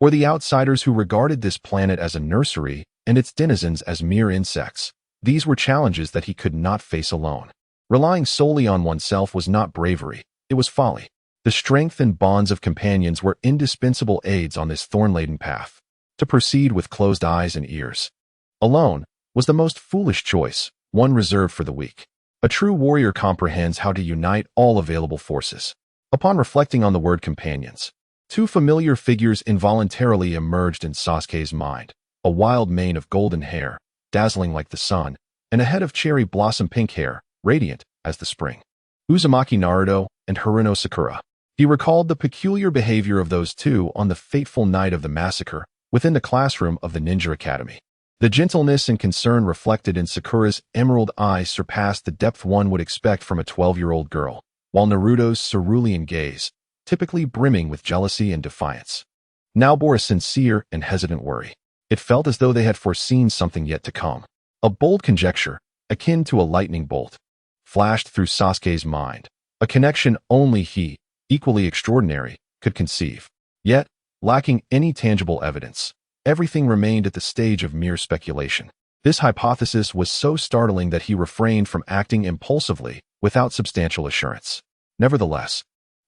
or the outsiders who regarded this planet as a nursery and its denizens as mere insects, these were challenges that he could not face alone. Relying solely on oneself was not bravery, it was folly. The strength and bonds of companions were indispensable aids on this thorn-laden path. To proceed with closed eyes and ears alone was the most foolish choice, one reserved for the weak. A true warrior comprehends how to unite all available forces. Upon reflecting on the word companions, two familiar figures involuntarily emerged in Sasuke's mind: a wild mane of golden hair, dazzling like the sun, and a head of cherry blossom pink hair, radiant as the spring. Uzumaki Naruto and Haruno Sakura. He recalled the peculiar behavior of those two on the fateful night of the massacre within the classroom of the Ninja Academy. The gentleness and concern reflected in Sakura's emerald eyes surpassed the depth one would expect from a 12-year-old girl, while Naruto's cerulean gaze, typically brimming with jealousy and defiance, now bore a sincere and hesitant worry. It felt as though they had foreseen something yet to come. A bold conjecture, akin to a lightning bolt, flashed through Sasuke's mind, a connection only he, equally extraordinary, could conceive. Yet, lacking any tangible evidence, everything remained at the stage of mere speculation. This hypothesis was so startling that he refrained from acting impulsively without substantial assurance. Nevertheless,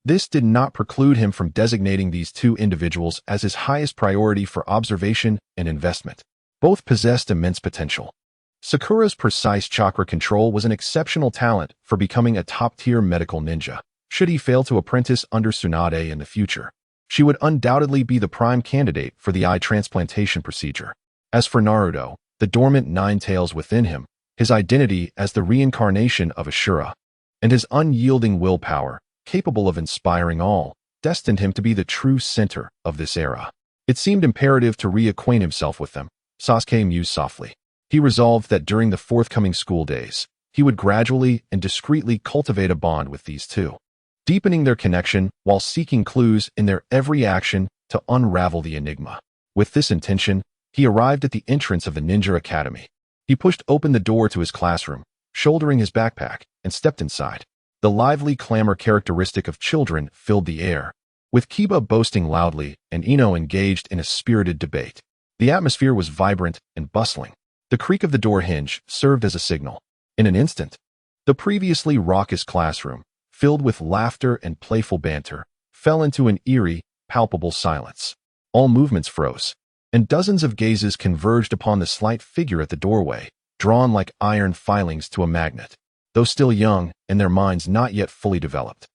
this did not preclude him from designating these two individuals as his highest priority for observation and investment. Both possessed immense potential. Sakura's precise chakra control was an exceptional talent for becoming a top-tier medical ninja. Should he fail to apprentice under Tsunade in the future, she would undoubtedly be the prime candidate for the eye transplantation procedure. As for Naruto, the dormant nine tails within him, his identity as the reincarnation of Ashura, and his unyielding willpower, capable of inspiring all, destined him to be the true center of this era. It seemed imperative to reacquaint himself with them, Sasuke mused softly. He resolved that during the forthcoming school days, he would gradually and discreetly cultivate a bond with these two, deepening their connection while seeking clues in their every action to unravel the enigma. With this intention, he arrived at the entrance of the Ninja Academy. He pushed open the door to his classroom, shouldering his backpack, and stepped inside. The lively clamor characteristic of children filled the air, with Kiba boasting loudly and Ino engaged in a spirited debate. The atmosphere was vibrant and bustling. The creak of the door hinge served as a signal. In an instant, the previously raucous classroom, filled with laughter and playful banter, fell into an eerie, palpable silence. All movements froze, and dozens of gazes converged upon the slight figure at the doorway, drawn like iron filings to a magnet. Though still young and their minds not yet fully developed,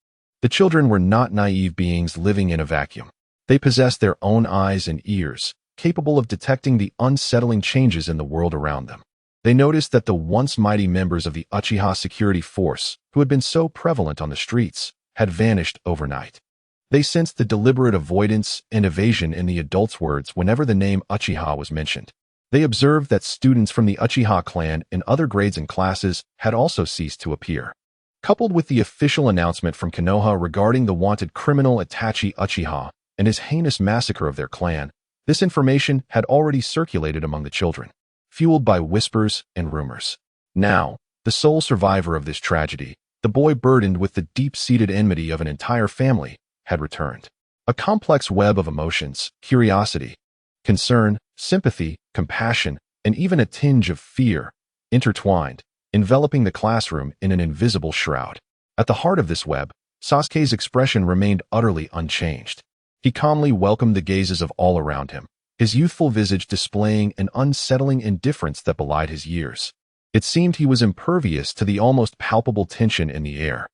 the children were not naive beings living in a vacuum. They possessed their own eyes and ears, capable of detecting the unsettling changes in the world around them. They noticed that the once mighty members of the Uchiha security force, who had been so prevalent on the streets, had vanished overnight. They sensed the deliberate avoidance and evasion in the adults' words whenever the name Uchiha was mentioned. They observed that students from the Uchiha clan in other grades and classes had also ceased to appear. Coupled with the official announcement from Konoha regarding the wanted criminal Itachi Uchiha and his heinous massacre of their clan, this information had already circulated among the children, fueled by whispers and rumors. Now, the sole survivor of this tragedy, the boy burdened with the deep-seated enmity of an entire family, had returned. A complex web of emotions, curiosity, concern, sympathy, compassion, and even a tinge of fear, intertwined, enveloping the classroom in an invisible shroud. At the heart of this web, Sasuke's expression remained utterly unchanged. He calmly welcomed the gazes of all around him, his youthful visage displaying an unsettling indifference that belied his years. It seemed he was impervious to the almost palpable tension in the air.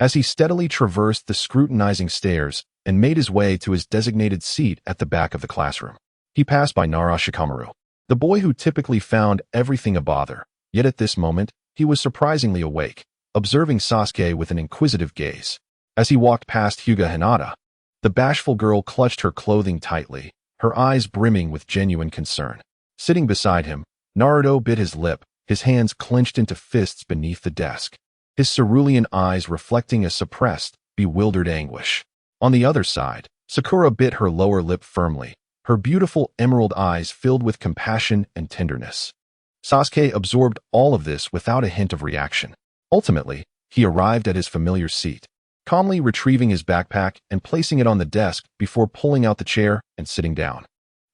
As he steadily traversed the scrutinizing stairs and made his way to his designated seat at the back of the classroom, he passed by Shikamaru, the boy who typically found everything a bother. Yet at this moment, he was surprisingly awake, observing Sasuke with an inquisitive gaze. As he walked past Hyuga Hinata, The bashful girl clutched her clothing tightly, her eyes brimming with genuine concern. Sitting beside him, Naruto bit his lip, his hands clenched into fists beneath the desk, his cerulean eyes reflecting a suppressed, bewildered anguish. On the other side, Sakura bit her lower lip firmly, her beautiful emerald eyes filled with compassion and tenderness. Sasuke absorbed all of this without a hint of reaction. Ultimately, he arrived at his familiar seat, calmly retrieving his backpack and placing it on the desk before pulling out the chair and sitting down.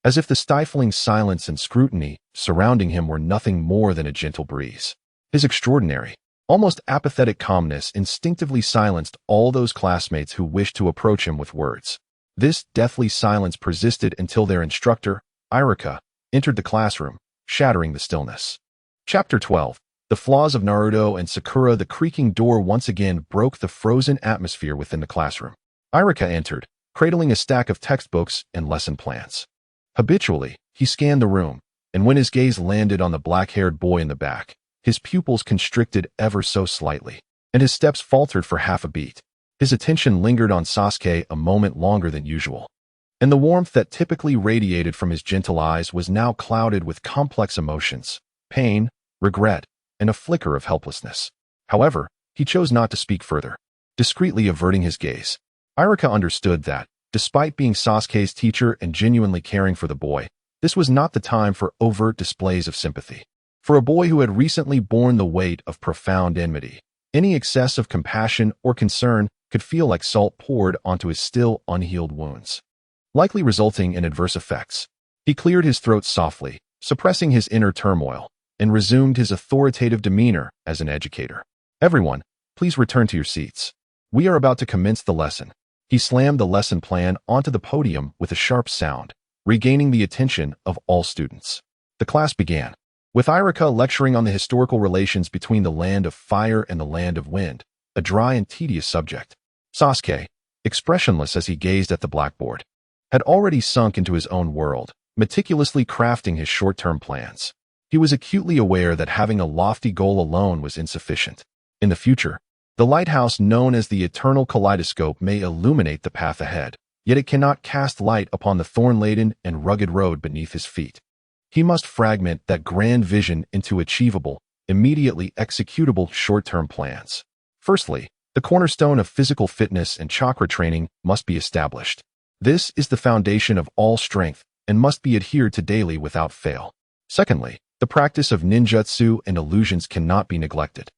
As if the stifling silence and scrutiny surrounding him were nothing more than a gentle breeze. His extraordinary, almost apathetic calmness instinctively silenced all those classmates who wished to approach him with words. This deathly silence persisted until their instructor, Iruka, entered the classroom, shattering the stillness. Chapter 12. The Flaws of Naruto and Sakura. The creaking door once again broke the frozen atmosphere within the classroom. Iruka entered, cradling a stack of textbooks and lesson plans. Habitually, he scanned the room, and when his gaze landed on the black-haired boy in the back, his pupils constricted ever so slightly, and his steps faltered for half a beat. His attention lingered on Sasuke a moment longer than usual, and the warmth that typically radiated from his gentle eyes was now clouded with complex emotions, pain, regret, and a flicker of helplessness. However, he chose not to speak further, discreetly averting his gaze. Iruka understood that, despite being Sasuke's teacher and genuinely caring for the boy, this was not the time for overt displays of sympathy. For a boy who had recently borne the weight of profound enmity, any excess of compassion or concern could feel like salt poured onto his still unhealed wounds, likely resulting in adverse effects. He cleared his throat softly, suppressing his inner turmoil, and resumed his authoritative demeanor as an educator. Everyone, please return to your seats. We are about to commence the lesson. He slammed the lesson plan onto the podium with a sharp sound, regaining the attention of all students. The class began, with Iruka lecturing on the historical relations between the land of fire and the land of wind, a dry and tedious subject. Sasuke, expressionless as he gazed at the blackboard, had already sunk into his own world, meticulously crafting his short-term plans. He was acutely aware that having a lofty goal alone was insufficient. In the future, the lighthouse known as the Eternal Kaleidoscope may illuminate the path ahead, yet it cannot cast light upon the thorn-laden and rugged road beneath his feet. He must fragment that grand vision into achievable, immediately executable short-term plans. Firstly, the cornerstone of physical fitness and chakra training must be established. This is the foundation of all strength and must be adhered to daily without fail. Secondly, the practice of ninjutsu and illusions cannot be neglected.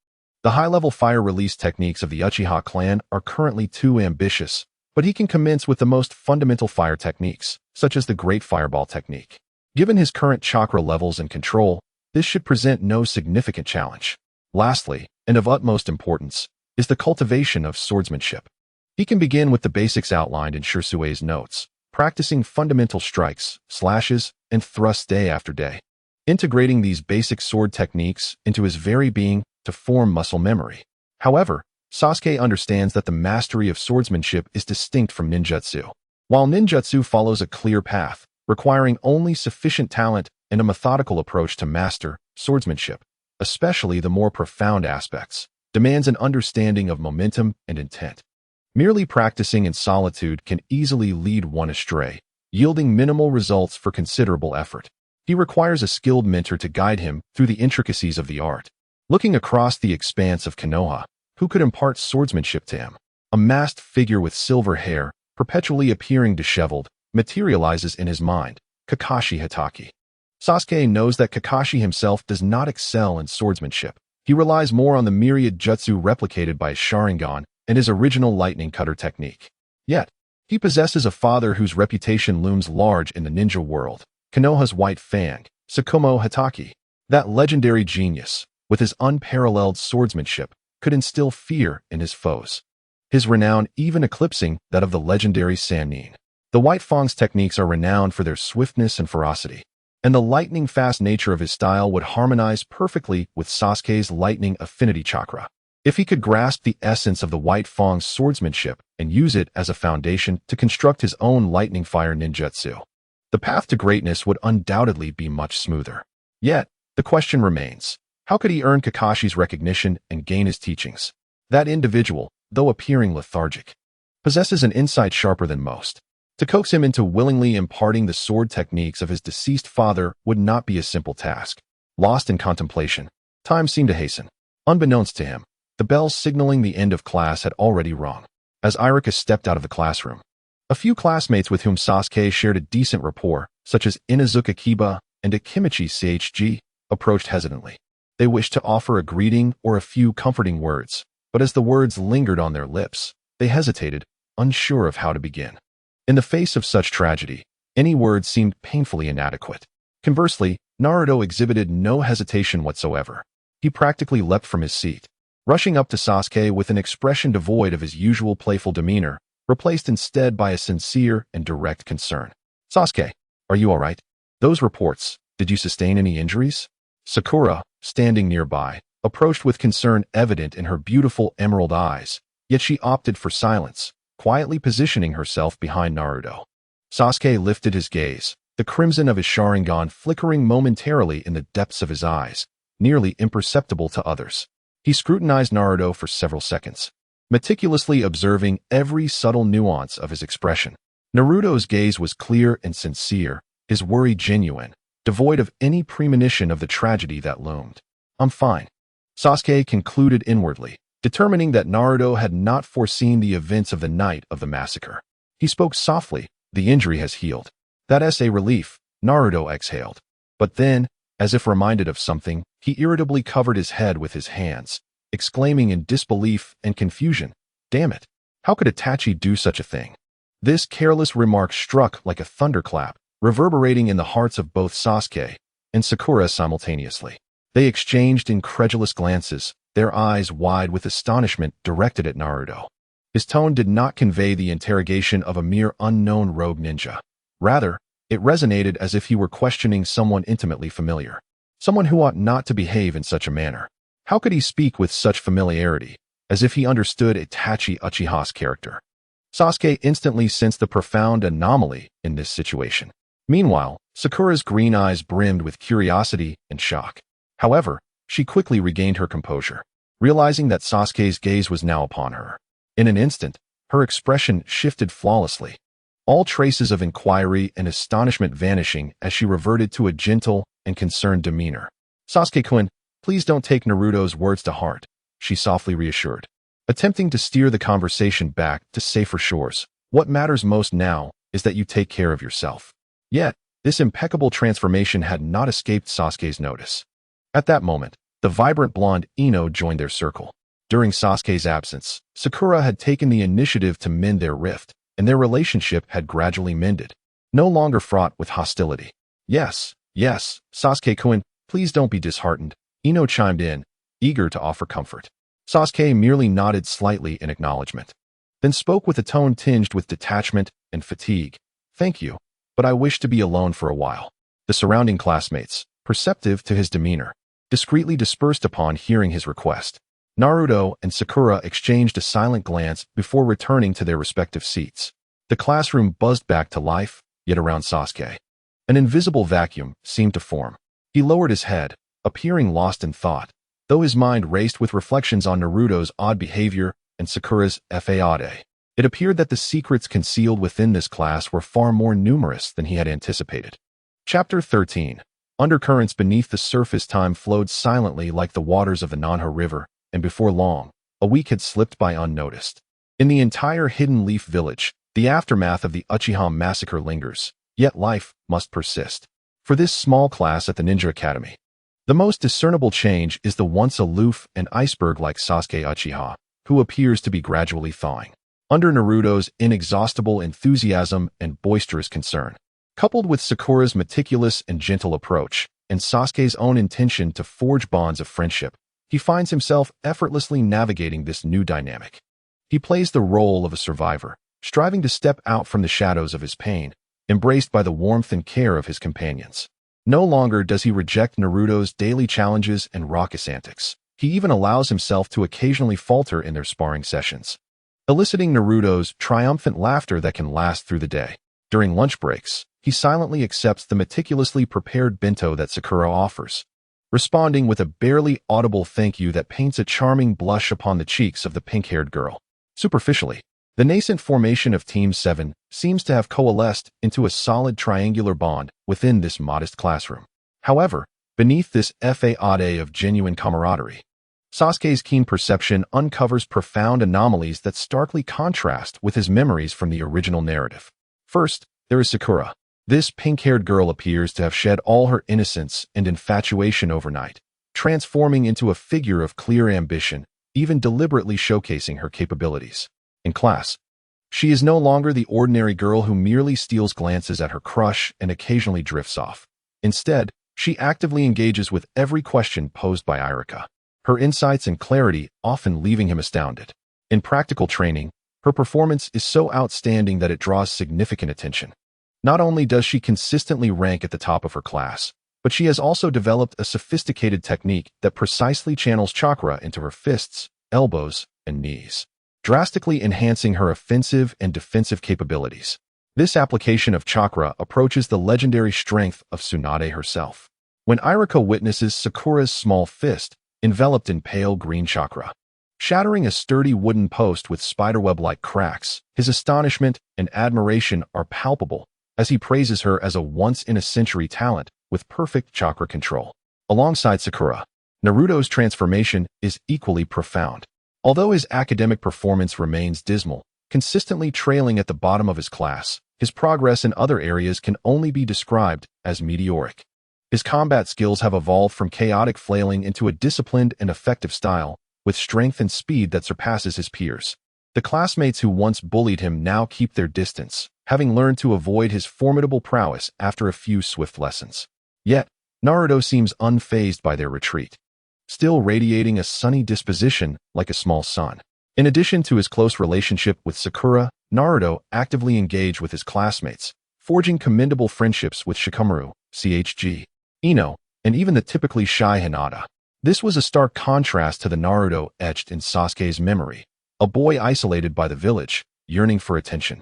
The high-level fire release techniques of the Uchiha clan are currently too ambitious, but he can commence with the most fundamental fire techniques, such as the Great Fireball technique. Given his current chakra levels and control, this should present no significant challenge. Lastly, and of utmost importance, is the cultivation of swordsmanship. He can begin with the basics outlined in Shirsue's notes, practicing fundamental strikes, slashes, and thrusts day after day, integrating these basic sword techniques into his very being to form muscle memory. However, Sasuke understands that the mastery of swordsmanship is distinct from ninjutsu. While ninjutsu follows a clear path, requiring only sufficient talent and a methodical approach to master, swordsmanship, especially the more profound aspects, demands an understanding of momentum and intent. Merely practicing in solitude can easily lead one astray, yielding minimal results for considerable effort. He requires a skilled mentor to guide him through the intricacies of the art. Looking across the expanse of Konoha, who could impart swordsmanship to him? A masked figure with silver hair, perpetually appearing disheveled, materializes in his mind, Kakashi Hatake. Sasuke knows that Kakashi himself does not excel in swordsmanship. He relies more on the myriad jutsu replicated by his Sharingan and his original lightning cutter technique. Yet, he possesses a father whose reputation looms large in the ninja world, Konoha's White Fang, Tsukuyomi Hatake. That legendary genius, with his unparalleled swordsmanship, could instill fear in his foes, his renown even eclipsing that of the legendary Sannin. The White Fang's techniques are renowned for their swiftness and ferocity, and the lightning-fast nature of his style would harmonize perfectly with Sasuke's lightning affinity chakra. If he could grasp the essence of the White Fang's swordsmanship and use it as a foundation to construct his own lightning fire ninjutsu, the path to greatness would undoubtedly be much smoother. Yet, the question remains, how could he earn Kakashi's recognition and gain his teachings? That individual, though appearing lethargic, possesses an insight sharper than most. To coax him into willingly imparting the sword techniques of his deceased father would not be a simple task. Lost in contemplation, time seemed to hasten. Unbeknownst to him, the bells signaling the end of class had already rung. As Irika stepped out of the classroom, a few classmates with whom Sasuke shared a decent rapport, such as Inuzuka Kiba and Akimichi CHG, approached hesitantly. They wished to offer a greeting or a few comforting words, but as the words lingered on their lips, they hesitated, unsure of how to begin. In the face of such tragedy, any words seemed painfully inadequate. Conversely, Naruto exhibited no hesitation whatsoever. He practically leapt from his seat, rushing up to Sasuke with an expression devoid of his usual playful demeanor, replaced instead by a sincere and direct concern. "Sasuke, are you all right? Those reports, did you sustain any injuries?" Sakura, standing nearby, approached with concern evident in her beautiful emerald eyes, yet she opted for silence, quietly positioning herself behind Naruto. Sasuke lifted his gaze, the crimson of his Sharingan flickering momentarily in the depths of his eyes, nearly imperceptible to others. He scrutinized Naruto for several seconds, meticulously observing every subtle nuance of his expression. Naruto's gaze was clear and sincere, his worry genuine, devoid of any premonition of the tragedy that loomed. "I'm fine," Sasuke concluded inwardly, determining that Naruto had not foreseen the events of the night of the massacre. He spoke softly, "The injury has healed." That's a relief, Naruto exhaled. But then, as if reminded of something, he irritably covered his head with his hands, exclaiming in disbelief and confusion, "Damn it! How could Itachi do such a thing?" This careless remark struck like a thunderclap, reverberating in the hearts of both Sasuke and Sakura simultaneously. They exchanged incredulous glances, their eyes wide with astonishment directed at Naruto. His tone did not convey the interrogation of a mere unknown rogue ninja. Rather, it resonated as if he were questioning someone intimately familiar, someone who ought not to behave in such a manner. How could he speak with such familiarity, as if he understood Itachi Uchiha's character? Sasuke instantly sensed the profound anomaly in this situation. Meanwhile, Sakura's green eyes brimmed with curiosity and shock. However, she quickly regained her composure, realizing that Sasuke's gaze was now upon her. In an instant, her expression shifted flawlessly, all traces of inquiry and astonishment vanishing as she reverted to a gentle and concerned demeanor. "Sasuke-kun, please don't take Naruto's words to heart," she softly reassured, attempting to steer the conversation back to safer shores. "What matters most now is that you take care of yourself." Yet, this impeccable transformation had not escaped Sasuke's notice. At that moment, the vibrant blonde Ino joined their circle. During Sasuke's absence, Sakura had taken the initiative to mend their rift, and their relationship had gradually mended, no longer fraught with hostility. Yes, Sasuke-kun, please don't be disheartened," Ino chimed in, eager to offer comfort. Sasuke merely nodded slightly in acknowledgement, then spoke with a tone tinged with detachment and fatigue. "Thank you, but I wish to be alone for a while." The surrounding classmates, perceptive to his demeanor, discreetly dispersed upon hearing his request. Naruto and Sakura exchanged a silent glance before returning to their respective seats. The classroom buzzed back to life, yet around Sasuke, an invisible vacuum seemed to form. He lowered his head, appearing lost in thought, though his mind raced with reflections on Naruto's odd behavior and Sakura's fade. It appeared that the secrets concealed within this class were far more numerous than he had anticipated. Chapter 13. Undercurrents beneath the surface. Time flowed silently like the waters of the Nanha River, and before long, a week had slipped by unnoticed. In the entire Hidden Leaf Village, the aftermath of the Uchiha massacre lingers, yet life must persist. For this small class at the Ninja Academy, the most discernible change is the once aloof and iceberg-like Sasuke Uchiha, who appears to be gradually thawing. Under Naruto's inexhaustible enthusiasm and boisterous concern, coupled with Sakura's meticulous and gentle approach, and Sasuke's own intention to forge bonds of friendship, he finds himself effortlessly navigating this new dynamic. He plays the role of a survivor, striving to step out from the shadows of his pain, embraced by the warmth and care of his companions. No longer does he reject Naruto's daily challenges and raucous antics. He even allows himself to occasionally falter in their sparring sessions, eliciting Naruto's triumphant laughter that can last through the day. During lunch breaks, he silently accepts the meticulously prepared bento that Sakura offers, responding with a barely audible thank you that paints a charming blush upon the cheeks of the pink-haired girl. Superficially, The nascent formation of Team 7 seems to have coalesced into a solid triangular bond within this modest classroom. However, beneath this facade of genuine camaraderie, Sasuke's keen perception uncovers profound anomalies that starkly contrast with his memories from the original narrative. First, there is Sakura. This pink-haired girl appears to have shed all her innocence and infatuation overnight, transforming into a figure of clear ambition, even deliberately showcasing her capabilities. In class, she is no longer the ordinary girl who merely steals glances at her crush and occasionally drifts off. Instead, she actively engages with every question posed by Iruka, her insights and clarity often leaving him astounded. In practical training, her performance is so outstanding that it draws significant attention. Not only does she consistently rank at the top of her class, but she has also developed a sophisticated technique that precisely channels chakra into her fists, elbows, and knees, drastically enhancing her offensive and defensive capabilities. This application of chakra approaches the legendary strength of Tsunade herself. When Iruka witnesses Sakura's small fist, enveloped in pale green chakra, shattering a sturdy wooden post with spiderweb-like cracks, his astonishment and admiration are palpable as he praises her as a once-in-a-century talent with perfect chakra control. Alongside Sakura, Naruto's transformation is equally profound. Although his academic performance remains dismal, consistently trailing at the bottom of his class, his progress in other areas can only be described as meteoric. His combat skills have evolved from chaotic flailing into a disciplined and effective style, with strength and speed that surpasses his peers. The classmates who once bullied him now keep their distance, having learned to avoid his formidable prowess after a few swift lessons. Yet, Naruto seems unfazed by their retreat, still radiating a sunny disposition like a small sun. In addition to his close relationship with Sakura, Naruto actively engaged with his classmates, forging commendable friendships with Shikamaru, CHG, Ino, and even the typically shy Hinata. This was a stark contrast to the Naruto etched in Sasuke's memory, a boy isolated by the village, yearning for attention,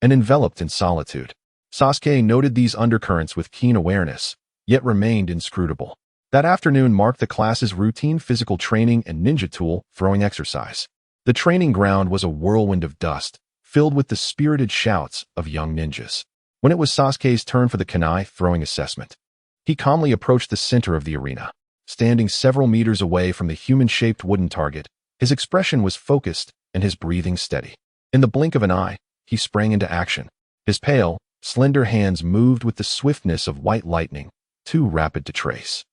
and enveloped in solitude. Sasuke noted these undercurrents with keen awareness, yet remained inscrutable. That afternoon marked the class's routine physical training and ninja tool throwing exercise. The training ground was a whirlwind of dust, filled with the spirited shouts of young ninjas. When it was Sasuke's turn for the kunai throwing assessment, he calmly approached the center of the arena. Standing several meters away from the human-shaped wooden target, his expression was focused and his breathing steady. In the blink of an eye, he sprang into action. His pale, slender hands moved with the swiftness of white lightning, too rapid to trace,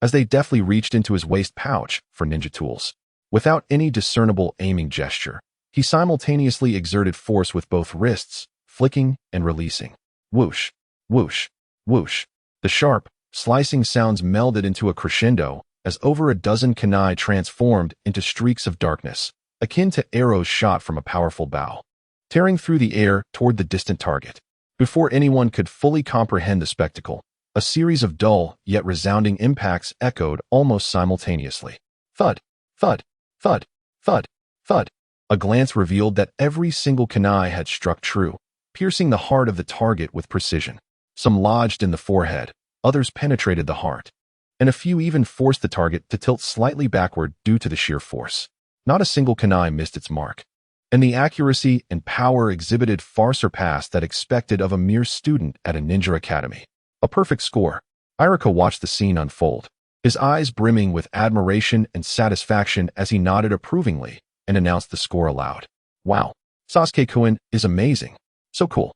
as they deftly reached into his waist pouch for ninja tools. Without any discernible aiming gesture, he simultaneously exerted force with both wrists, flicking and releasing. Whoosh, whoosh, whoosh. The sharp, slicing sounds melded into a crescendo as over a dozen kunai transformed into streaks of darkness, akin to arrows shot from a powerful bow, tearing through the air toward the distant target. Before anyone could fully comprehend the spectacle, a series of dull yet resounding impacts echoed almost simultaneously. Thud, thud, thud, thud, thud. A glance revealed that every single kunai had struck true, piercing the heart of the target with precision. Some lodged in the forehead, others penetrated the heart, and a few even forced the target to tilt slightly backward due to the sheer force. Not a single kunai missed its mark, and the accuracy and power exhibited far surpassed that expected of a mere student at a ninja academy. A perfect score. Iruka watched the scene unfold, his eyes brimming with admiration and satisfaction as he nodded approvingly and announced the score aloud. Wow, Sasuke-kun is amazing. So cool.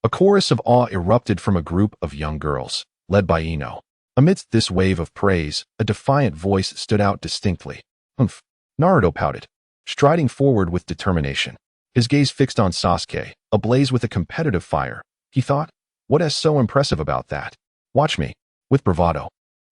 A chorus of awe erupted from a group of young girls, led by Ino. Amidst this wave of praise, a defiant voice stood out distinctly. Humph. Naruto pouted, striding forward with determination. His gaze fixed on Sasuke, ablaze with a competitive fire. He thought, what is so impressive about that? Watch me. With bravado,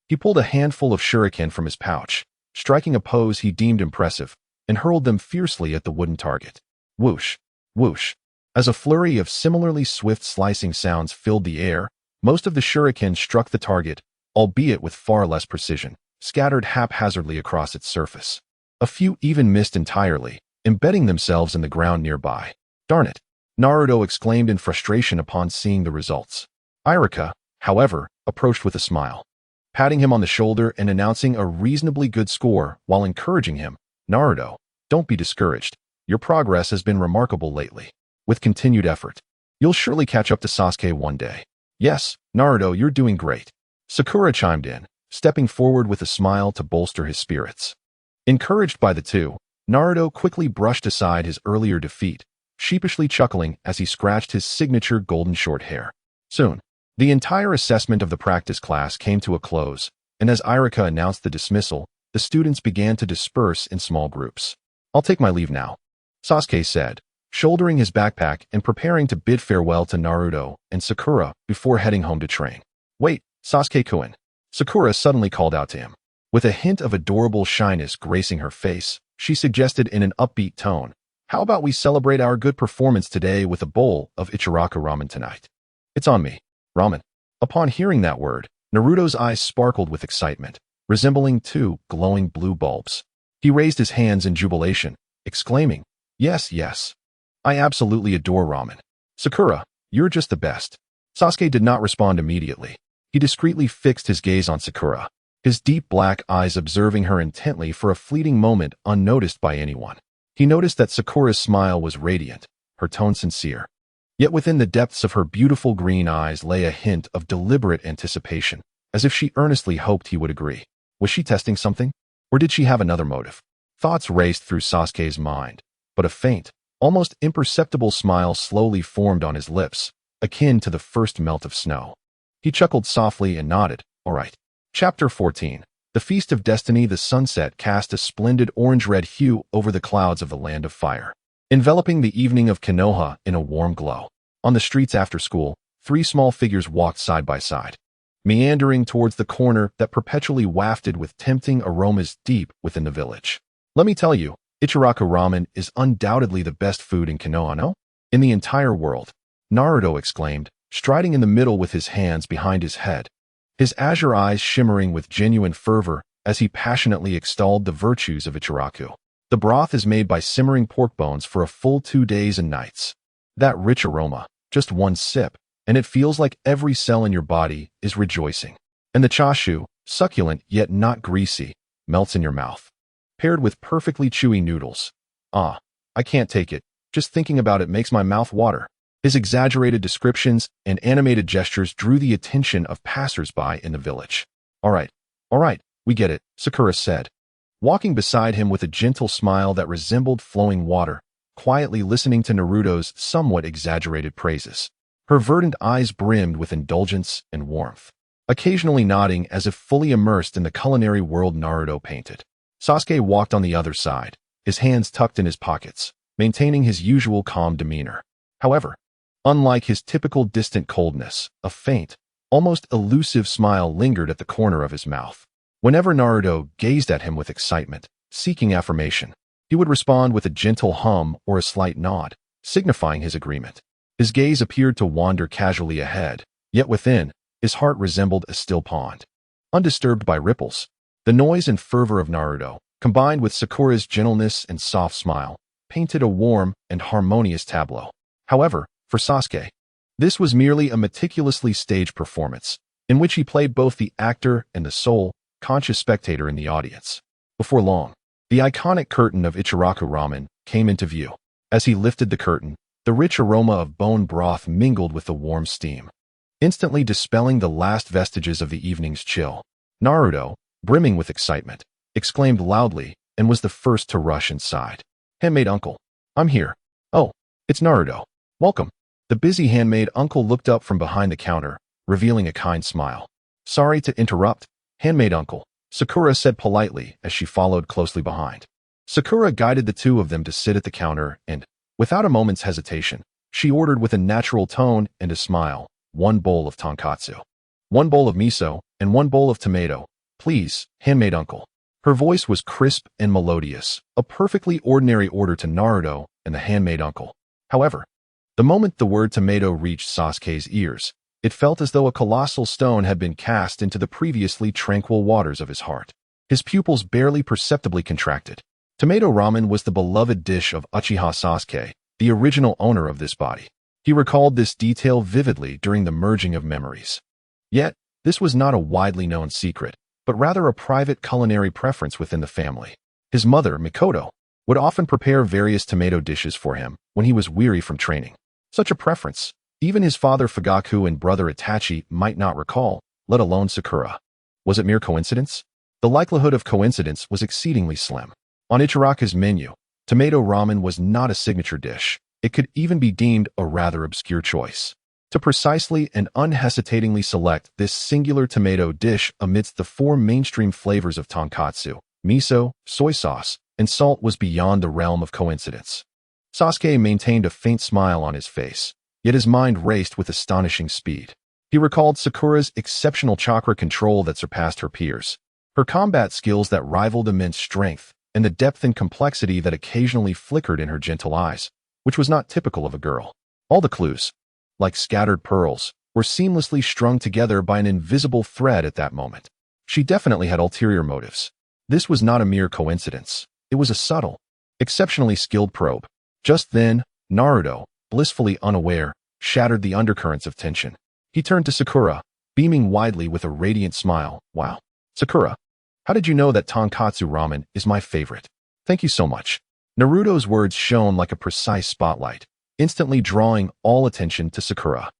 he pulled a handful of shuriken from his pouch, striking a pose he deemed impressive, and hurled them fiercely at the wooden target. Whoosh, whoosh. As a flurry of similarly swift slicing sounds filled the air, most of the shuriken struck the target, albeit with far less precision, scattered haphazardly across its surface. A few even missed entirely, embedding themselves in the ground nearby. Darn it! Naruto exclaimed in frustration upon seeing the results. Iruka, however, approached with a smile, patting him on the shoulder and announcing a reasonably good score while encouraging him. Naruto, don't be discouraged. Your progress has been remarkable lately. With continued effort, you'll surely catch up to Sasuke one day. Yes, Naruto, you're doing great. Sakura chimed in, stepping forward with a smile to bolster his spirits. Encouraged by the two, Naruto quickly brushed aside his earlier defeat, sheepishly chuckling as he scratched his signature golden short hair. Soon, the entire assessment of the practice class came to a close, and as Irika announced the dismissal, the students began to disperse in small groups. I'll take my leave now, Sasuke said, shouldering his backpack and preparing to bid farewell to Naruto and Sakura before heading home to train. Wait, Sasuke-kun, Sakura suddenly called out to him. With a hint of adorable shyness gracing her face, she suggested in an upbeat tone, how about we celebrate our good performance today with a bowl of Ichiraku ramen tonight? It's on me, ramen. Upon hearing that word, Naruto's eyes sparkled with excitement, resembling two glowing blue bulbs. He raised his hands in jubilation, exclaiming, yes, yes. I absolutely adore ramen. Sakura, you're just the best. Sasuke did not respond immediately. He discreetly fixed his gaze on Sakura, his deep black eyes observing her intently for a fleeting moment unnoticed by anyone. He noticed that Sakura's smile was radiant, her tone sincere. Yet within the depths of her beautiful green eyes lay a hint of deliberate anticipation, as if she earnestly hoped he would agree. Was she testing something? Or did she have another motive? Thoughts raced through Sasuke's mind, but a faint, almost imperceptible smile slowly formed on his lips, akin to the first melt of snow. He chuckled softly and nodded, all right. Chapter 14. The Feast of Destiny. The sunset cast a splendid orange-red hue over the clouds of the Land of Fire, enveloping the evening of Konoha in a warm glow. On the streets after school, three small figures walked side by side, meandering towards the corner that perpetually wafted with tempting aromas deep within the village. Let me tell you, Ichiraku ramen is undoubtedly the best food in Konoha, no? In the entire world, Naruto exclaimed, striding in the middle with his hands behind his head, his azure eyes shimmering with genuine fervor as he passionately extolled the virtues of Ichiraku. The broth is made by simmering pork bones for a full 2 days and nights. That rich aroma, just one sip, and it feels like every cell in your body is rejoicing. And the chashu, succulent yet not greasy, melts in your mouth, paired with perfectly chewy noodles. Ah, I can't take it. Just thinking about it makes my mouth water. His exaggerated descriptions and animated gestures drew the attention of passers-by in the village. All right, we get it, Sakura said, walking beside him with a gentle smile that resembled flowing water, quietly listening to Naruto's somewhat exaggerated praises. Her verdant eyes brimmed with indulgence and warmth, occasionally nodding as if fully immersed in the culinary world Naruto painted. Sasuke walked on the other side, his hands tucked in his pockets, maintaining his usual calm demeanor. However, unlike his typical distant coldness, a faint, almost elusive smile lingered at the corner of his mouth. Whenever Naruto gazed at him with excitement, seeking affirmation, he would respond with a gentle hum or a slight nod, signifying his agreement. His gaze appeared to wander casually ahead, yet within, his heart resembled a still pond, undisturbed by ripples. The noise and fervor of Naruto, combined with Sakura's gentleness and soft smile, painted a warm and harmonious tableau. However, for Sasuke, this was merely a meticulously staged performance, in which he played both the actor and the sole, conscious spectator in the audience. Before long, the iconic curtain of Ichiraku ramen came into view. As he lifted the curtain, the rich aroma of bone broth mingled with the warm steam, instantly dispelling the last vestiges of the evening's chill. Naruto, brimming with excitement, exclaimed loudly and was the first to rush inside. Handmaid uncle, I'm here. Oh, it's Naruto. Welcome. The busy handmaid uncle looked up from behind the counter, revealing a kind smile. Sorry to interrupt, handmaid uncle, Sakura said politely as she followed closely behind. Sakura guided the two of them to sit at the counter and, without a moment's hesitation, she ordered with a natural tone and a smile, 1 bowl of tonkatsu, 1 bowl of miso, and 1 bowl of tomato. Please, handmaid uncle. Her voice was crisp and melodious, a perfectly ordinary order to Naruto and the handmaid uncle. However, the moment the word tomato reached Sasuke's ears, it felt as though a colossal stone had been cast into the previously tranquil waters of his heart. His pupils barely perceptibly contracted. Tomato ramen was the beloved dish of Uchiha Sasuke, the original owner of this body. He recalled this detail vividly during the merging of memories. Yet, this was not a widely known secret, but rather a private culinary preference within the family. His mother, Mikoto, would often prepare various tomato dishes for him when he was weary from training. Such a preference, even his father Fugaku and brother Itachi might not recall, let alone Sakura. Was it mere coincidence? The likelihood of coincidence was exceedingly slim. On Ichiraka's menu, tomato ramen was not a signature dish. It could even be deemed a rather obscure choice. To precisely and unhesitatingly select this singular tomato dish amidst the four mainstream flavors of tonkatsu, miso, soy sauce, and salt was beyond the realm of coincidence. Sasuke maintained a faint smile on his face, yet his mind raced with astonishing speed. He recalled Sakura's exceptional chakra control that surpassed her peers, her combat skills that rivaled immense strength, and the depth and complexity that occasionally flickered in her gentle eyes, which was not typical of a girl. All the clues, like scattered pearls, were seamlessly strung together by an invisible thread at that moment. She definitely had ulterior motives. This was not a mere coincidence. It was a subtle, exceptionally skilled probe. Just then, Naruto, blissfully unaware, shattered the undercurrents of tension. He turned to Sakura, beaming widely with a radiant smile. Wow. Sakura, how did you know that tonkatsu ramen is my favorite? Thank you so much. Naruto's words shone like a precise spotlight, instantly drawing all attention to Sakura.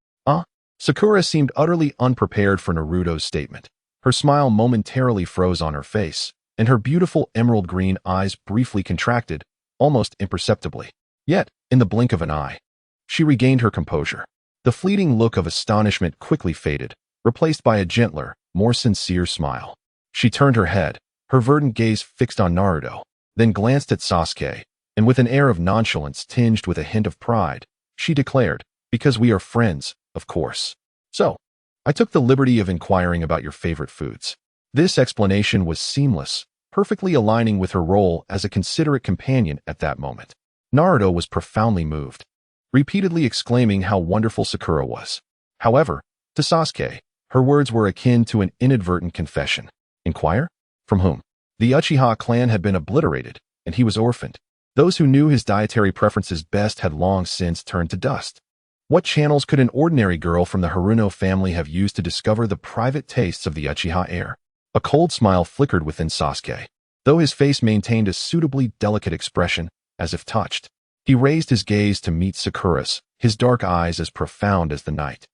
Sakura seemed utterly unprepared for Naruto's statement. Her smile momentarily froze on her face, and her beautiful emerald green eyes briefly contracted, almost imperceptibly. Yet, in the blink of an eye, she regained her composure. The fleeting look of astonishment quickly faded, replaced by a gentler, more sincere smile. She turned her head, her verdant gaze fixed on Naruto, then glanced at Sasuke, and with an air of nonchalance tinged with a hint of pride, she declared, "Because we are friends, of course. So, I took the liberty of inquiring about your favorite foods." This explanation was seamless, perfectly aligning with her role as a considerate companion at that moment. Naruto was profoundly moved, repeatedly exclaiming how wonderful Sakura was. However, to Sasuke, her words were akin to an inadvertent confession. Inquire? From whom? The Uchiha clan had been obliterated, and he was orphaned. Those who knew his dietary preferences best had long since turned to dust. What channels could an ordinary girl from the Haruno family have used to discover the private tastes of the Uchiha heir? A cold smile flickered within Sasuke, though his face maintained a suitably delicate expression, as if touched. He raised his gaze to meet Sakura's, his dark eyes as profound as the night,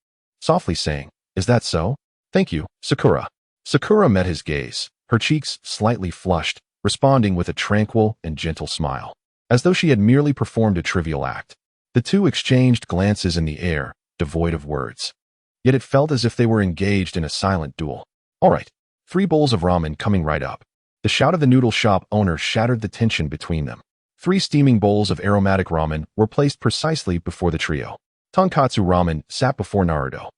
softly saying, "Is that so? Thank you, Sakura." Sakura met his gaze, her cheeks slightly flushed, responding with a tranquil and gentle smile, as though she had merely performed a trivial act. The two exchanged glances in the air, devoid of words. Yet it felt as if they were engaged in a silent duel. "All right, 3 bowls of ramen coming right up." The shout of the noodle shop owner shattered the tension between them. 3 steaming bowls of aromatic ramen were placed precisely before the trio. Tonkatsu ramen sat before Naruto.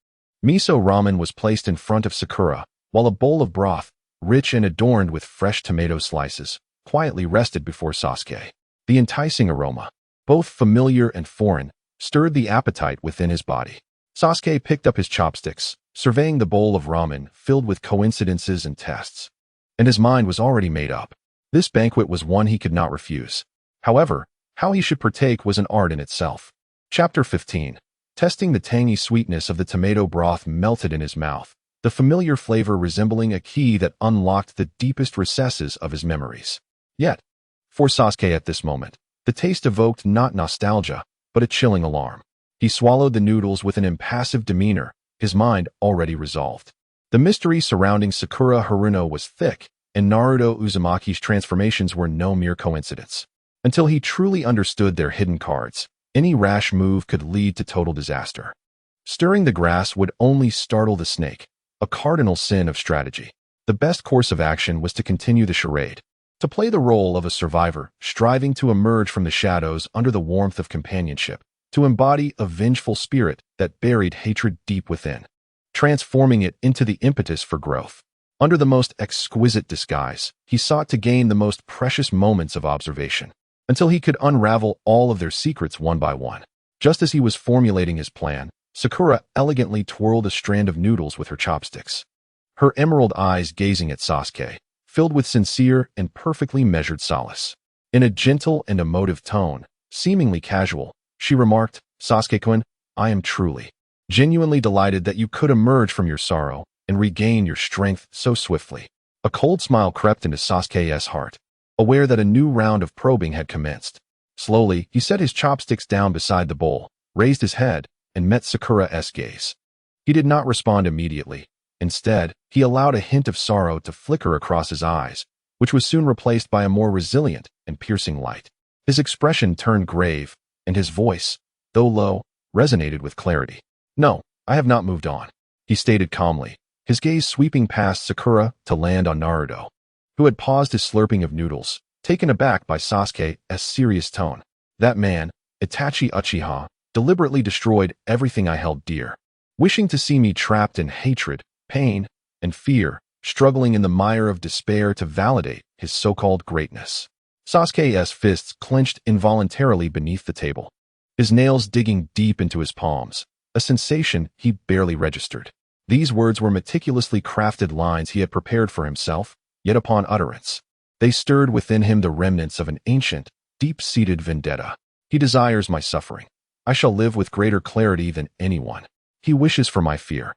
Miso ramen was placed in front of Sakura, while a bowl of broth, rich and adorned with fresh tomato slices, quietly rested before Sasuke. The enticing aroma, both familiar and foreign, stirred the appetite within his body. Sasuke picked up his chopsticks, surveying the bowl of ramen filled with coincidences and tests. And his mind was already made up. This banquet was one he could not refuse. However, how he should partake was an art in itself. Chapter 15. Testing the tangy sweetness of the tomato broth melted in his mouth, the familiar flavor resembling a key that unlocked the deepest recesses of his memories. Yet, for Sasuke at this moment, the taste evoked not nostalgia, but a chilling alarm. He swallowed the noodles with an impassive demeanor, his mind already resolved. The mystery surrounding Sakura Haruno was thick, and Naruto Uzumaki's transformations were no mere coincidence. Until he truly understood their hidden cards, any rash move could lead to total disaster. Stirring the grass would only startle the snake, a cardinal sin of strategy. The best course of action was to continue the charade, to play the role of a survivor, striving to emerge from the shadows under the warmth of companionship, to embody a vengeful spirit that buried hatred deep within, transforming it into the impetus for growth. Under the most exquisite disguise, he sought to gain the most precious moments of observation, until he could unravel all of their secrets one by one. Just as he was formulating his plan, Sakura elegantly twirled a strand of noodles with her chopsticks, her emerald eyes gazing at Sasuke, filled with sincere and perfectly measured solace. In a gentle and emotive tone, seemingly casual, she remarked, "Sasuke-kun, I am truly, genuinely delighted that you could emerge from your sorrow and regain your strength so swiftly." A cold smile crept into Sasuke's heart, aware that a new round of probing had commenced. Slowly, he set his chopsticks down beside the bowl, raised his head, and met Sakura's gaze. He did not respond immediately. Instead, he allowed a hint of sorrow to flicker across his eyes, which was soon replaced by a more resilient and piercing light. His expression turned grave, and his voice, though low, resonated with clarity. "No, I have not moved on," he stated calmly, his gaze sweeping past Sakura to land on Naruto, who had paused his slurping of noodles, taken aback by Sasuke's serious tone. "That man, Itachi Uchiha, deliberately destroyed everything I held dear, wishing to see me trapped in hatred, pain, and fear, struggling in the mire of despair to validate his so-called greatness." Sasuke's fists clenched involuntarily beneath the table, his nails digging deep into his palms, a sensation he barely registered. These words were meticulously crafted lines he had prepared for himself, yet upon utterance, they stirred within him the remnants of an ancient, deep-seated vendetta. "He desires my suffering. I shall live with greater clarity than anyone. He wishes for my fear.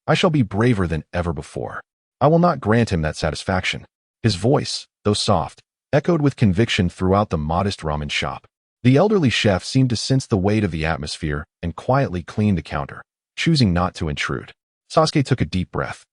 I shall be braver than ever before. I will not grant him that satisfaction." His voice, though soft, echoed with conviction throughout the modest ramen shop. The elderly chef seemed to sense the weight of the atmosphere and quietly cleaned the counter, choosing not to intrude. Sasuke took a deep breath,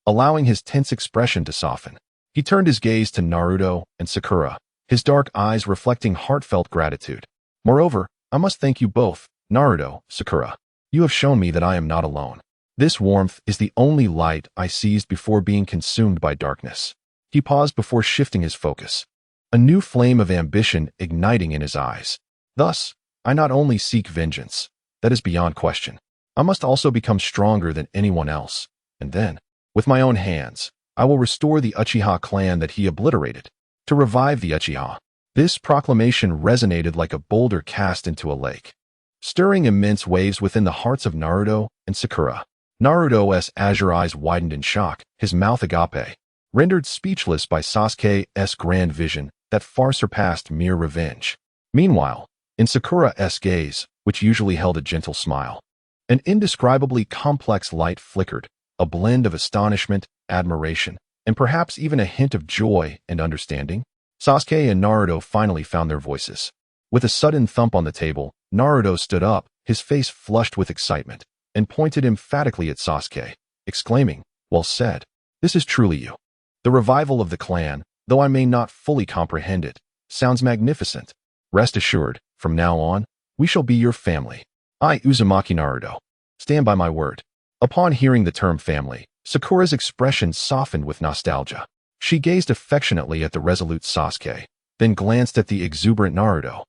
allowing his tense expression to soften. He turned his gaze to Naruto and Sakura, his dark eyes reflecting heartfelt gratitude. "Moreover, I must thank you both, Naruto, Sakura. You have shown me that I am not alone. This warmth is the only light I seized before being consumed by darkness." He paused before shifting his focus, a new flame of ambition igniting in his eyes. "Thus, I not only seek vengeance, that is beyond question. I must also become stronger than anyone else, and then, with my own hands, I will restore the Uchiha clan that he obliterated, to revive the Uchiha." This proclamation resonated like a boulder cast into a lake, stirring immense waves within the hearts of Naruto and Sakura. Naruto's azure eyes widened in shock, his mouth agape, rendered speechless by Sasuke's grand vision that far surpassed mere revenge. Meanwhile, in Sakura's gaze, which usually held a gentle smile, an indescribably complex light flickered, a blend of astonishment, admiration, and perhaps even a hint of joy and understanding. Sasuke and Naruto finally found their voices. With a sudden thump on the table, Naruto stood up, his face flushed with excitement, and pointed emphatically at Sasuke, exclaiming, "Well said. This is truly you. The revival of the clan, though I may not fully comprehend it, sounds magnificent. Rest assured, from now on, we shall be your family. I, Uzumaki Naruto, stand by my word." Upon hearing the term family, Sakura's expression softened with nostalgia. She gazed affectionately at the resolute Sasuke, then glanced at the exuberant Naruto,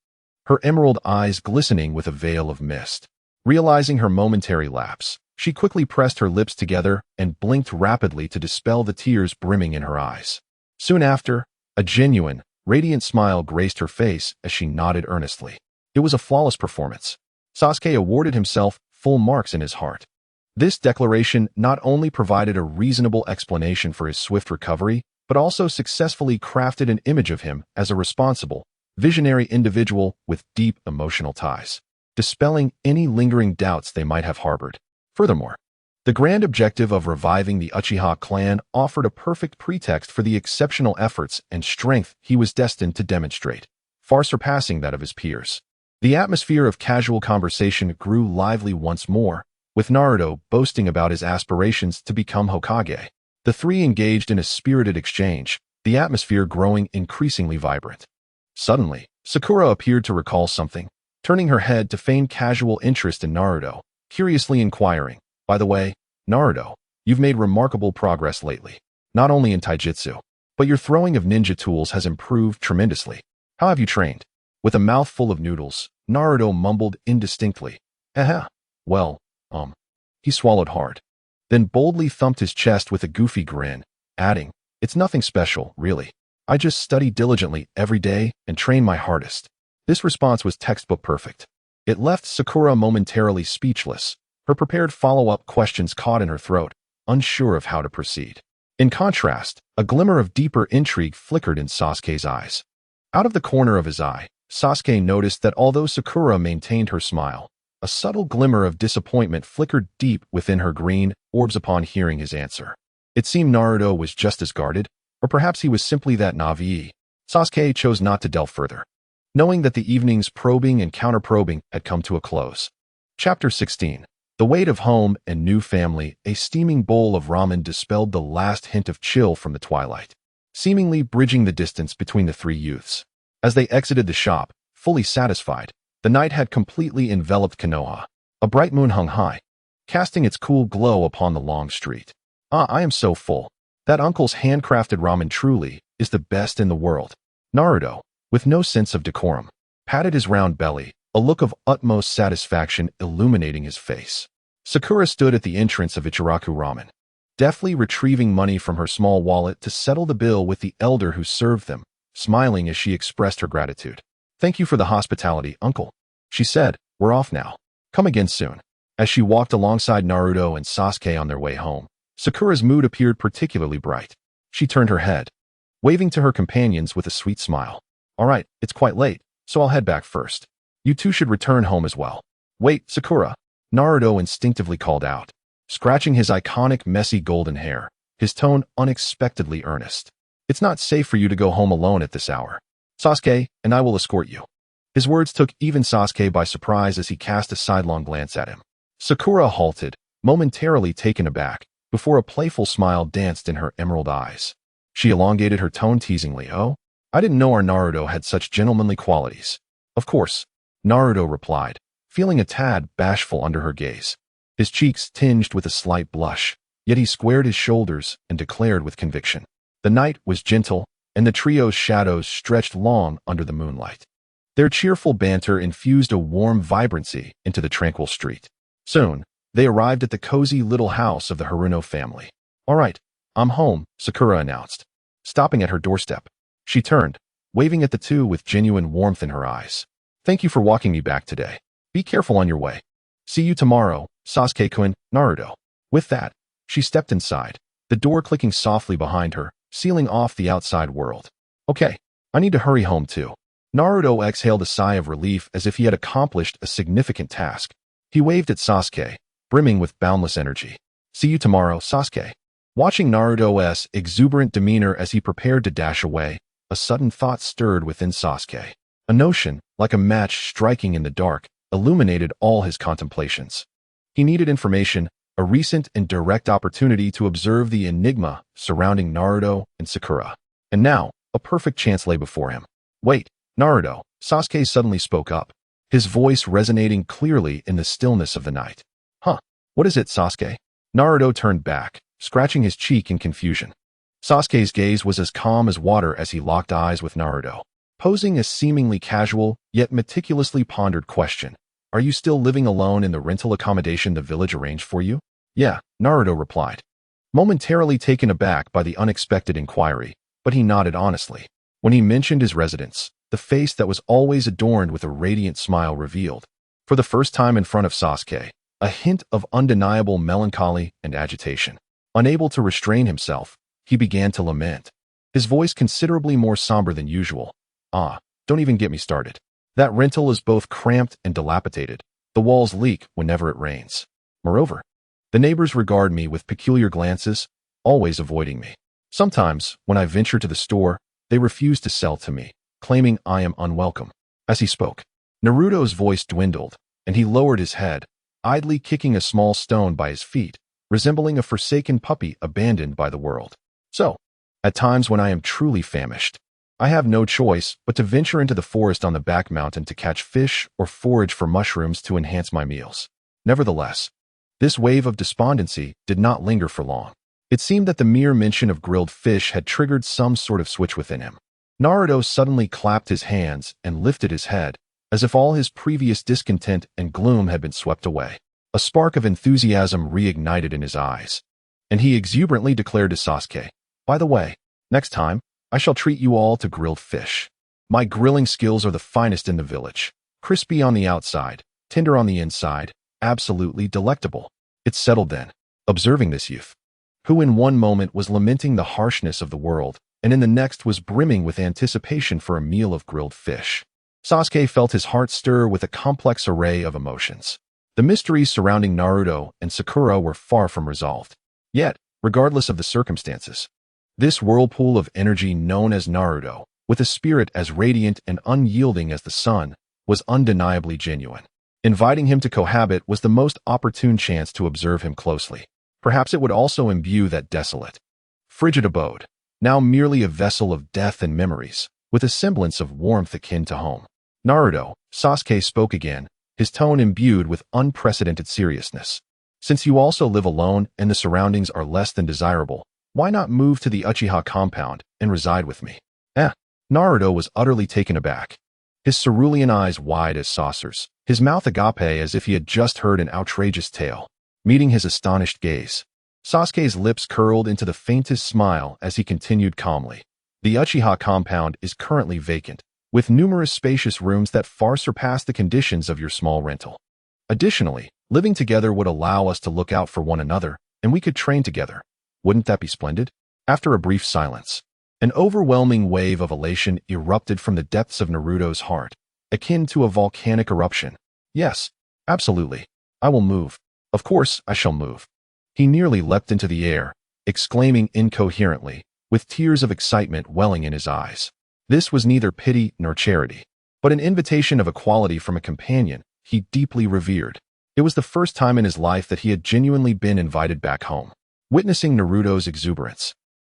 her emerald eyes glistening with a veil of mist. Realizing her momentary lapse, she quickly pressed her lips together and blinked rapidly to dispel the tears brimming in her eyes. Soon after, a genuine, radiant smile graced her face as she nodded earnestly. It was a flawless performance. Sasuke awarded himself full marks in his heart. This declaration not only provided a reasonable explanation for his swift recovery, but also successfully crafted an image of him as a responsible, visionary individual with deep emotional ties, dispelling any lingering doubts they might have harbored. Furthermore, the grand objective of reviving the Uchiha clan offered a perfect pretext for the exceptional efforts and strength he was destined to demonstrate, far surpassing that of his peers. The atmosphere of casual conversation grew lively once more, with Naruto boasting about his aspirations to become Hokage. The three engaged in a spirited exchange, the atmosphere growing increasingly vibrant. Suddenly, Sakura appeared to recall something, turning her head to feign casual interest in Naruto, curiously inquiring, "By the way, Naruto, you've made remarkable progress lately, not only in taijutsu, but your throwing of ninja tools has improved tremendously. How have you trained?" With a mouthful of noodles, Naruto mumbled indistinctly, Well, He swallowed hard, then boldly thumped his chest with a goofy grin, adding, "It's nothing special, really. I just study diligently every day and train my hardest." This response was textbook perfect. It left Sakura momentarily speechless, her prepared follow-up questions caught in her throat, unsure of how to proceed. In contrast, a glimmer of deeper intrigue flickered in Sasuke's eyes. Out of the corner of his eye, Sasuke noticed that although Sakura maintained her smile, a subtle glimmer of disappointment flickered deep within her green orbs upon hearing his answer. It seemed Naruto was just as guarded, or perhaps he was simply that naive, Sasuke chose not to delve further, knowing that the evening's probing and counter-probing had come to a close. Chapter 16. The weight of home and new family. A steaming bowl of ramen dispelled the last hint of chill from the twilight, seemingly bridging the distance between the three youths. As they exited the shop, fully satisfied, the night had completely enveloped Konoha. A bright moon hung high, casting its cool glow upon the long street. I am so full. That uncle's handcrafted ramen truly is the best in the world. Naruto, with no sense of decorum, patted his round belly, a look of utmost satisfaction illuminating his face. Sakura stood at the entrance of Ichiraku Ramen, deftly retrieving money from her small wallet to settle the bill with the elder who served them, smiling as she expressed her gratitude. "Thank you for the hospitality, uncle," she said. "We're off now. Come again soon." As she walked alongside Naruto and Sasuke on their way home, Sakura's mood appeared particularly bright. She turned her head, waving to her companions with a sweet smile. "All right, it's quite late, so I'll head back first. You two should return home as well." "Wait, Sakura," Naruto instinctively called out, scratching his iconic messy golden hair, his tone unexpectedly earnest. "It's not safe for you to go home alone at this hour. Sasuke and I will escort you." His words took even Sasuke by surprise as he cast a sidelong glance at him. Sakura halted, momentarily taken aback, before a playful smile danced in her emerald eyes. She elongated her tone teasingly. "Oh, I didn't know our Naruto had such gentlemanly qualities." "Of course," Naruto replied, feeling a tad bashful under her gaze. His cheeks tinged with a slight blush, yet he squared his shoulders and declared with conviction. The night was gentle, and the trio's shadows stretched long under the moonlight. Their cheerful banter infused a warm vibrancy into the tranquil street. Soon, they arrived at the cozy little house of the Haruno family. "All right, I'm home," Sakura announced, stopping at her doorstep. She turned, waving at the two with genuine warmth in her eyes. "Thank you for walking me back today. Be careful on your way. See you tomorrow, Sasuke-kun." Naruto. With that, she stepped inside, the door clicking softly behind her, sealing off the outside world. "Okay, I need to hurry home too." Naruto exhaled a sigh of relief as if he had accomplished a significant task. He waved at Sasuke, brimming with boundless energy. "See you tomorrow, Sasuke." Watching Naruto's exuberant demeanor as he prepared to dash away, a sudden thought stirred within Sasuke. A notion, like a match striking in the dark, illuminated all his contemplations. He needed information, a recent and direct opportunity to observe the enigma surrounding Naruto and Sakura. And now, a perfect chance lay before him. "Wait, Naruto," Sasuke suddenly spoke up, his voice resonating clearly in the stillness of the night. "Huh? What is it, Sasuke?" Naruto turned back, scratching his cheek in confusion. Sasuke's gaze was as calm as water as he locked eyes with Naruto, posing a seemingly casual, yet meticulously pondered question. "Are you still living alone in the rental accommodation the village arranged for you?" "Yeah," Naruto replied, momentarily taken aback by the unexpected inquiry, but he nodded honestly. When he mentioned his residence, the face that was always adorned with a radiant smile revealed, for the first time in front of Sasuke, a hint of undeniable melancholy and agitation. Unable to restrain himself, he began to lament, his voice considerably more somber than usual. Don't even get me started. That rental is both cramped and dilapidated. The walls leak whenever it rains. Moreover, the neighbors regard me with peculiar glances, always avoiding me. Sometimes, when I venture to the store, they refuse to sell to me, claiming I am unwelcome." As he spoke, Naruto's voice dwindled, and he lowered his head, idly kicking a small stone by his feet, resembling a forsaken puppy abandoned by the world. "So, at times when I am truly famished, I have no choice but to venture into the forest on the back mountain to catch fish or forage for mushrooms to enhance my meals." Nevertheless, this wave of despondency did not linger for long. It seemed that the mere mention of grilled fish had triggered some sort of switch within him. Naruto suddenly clapped his hands and lifted his head, as if all his previous discontent and gloom had been swept away. A spark of enthusiasm reignited in his eyes, and he exuberantly declared to Sasuke, "By the way, next time, I shall treat you all to grilled fish. My grilling skills are the finest in the village. Crispy on the outside, tender on the inside, absolutely delectable." It settled then, observing this youth, who in one moment was lamenting the harshness of the world, and in the next was brimming with anticipation for a meal of grilled fish. Sasuke felt his heart stir with a complex array of emotions. The mysteries surrounding Naruto and Sakura were far from resolved. Yet, regardless of the circumstances, this whirlpool of energy known as Naruto with a spirit as radiant and unyielding as the sun, was undeniably genuine. Inviting him to cohabit was the most opportune chance to observe him closely. Perhaps it would also imbue that desolate, frigid abode, now merely a vessel of death and memories, with a semblance of warmth akin to home. Naruto, Sasuke spoke again, his tone imbued with unprecedented seriousness. Since you also live alone and the surroundings are less than desirable, why not move to the Uchiha compound and reside with me? Naruto was utterly taken aback. His cerulean eyes wide as saucers, his mouth agape as if he had just heard an outrageous tale. Meeting his astonished gaze, Sasuke's lips curled into the faintest smile as he continued calmly. The Uchiha compound is currently vacant, with numerous spacious rooms that far surpass the conditions of your small rental. Additionally, living together would allow us to look out for one another, and we could train together. Wouldn't that be splendid? After a brief silence, an overwhelming wave of elation erupted from the depths of Naruto's heart, akin to a volcanic eruption. Yes, absolutely. I will move. Of course, I shall move. He nearly leapt into the air, exclaiming incoherently, with tears of excitement welling in his eyes. This was neither pity nor charity, but an invitation of equality from a companion he deeply revered. It was the first time in his life that he had genuinely been invited back home. Witnessing Naruto's exuberance,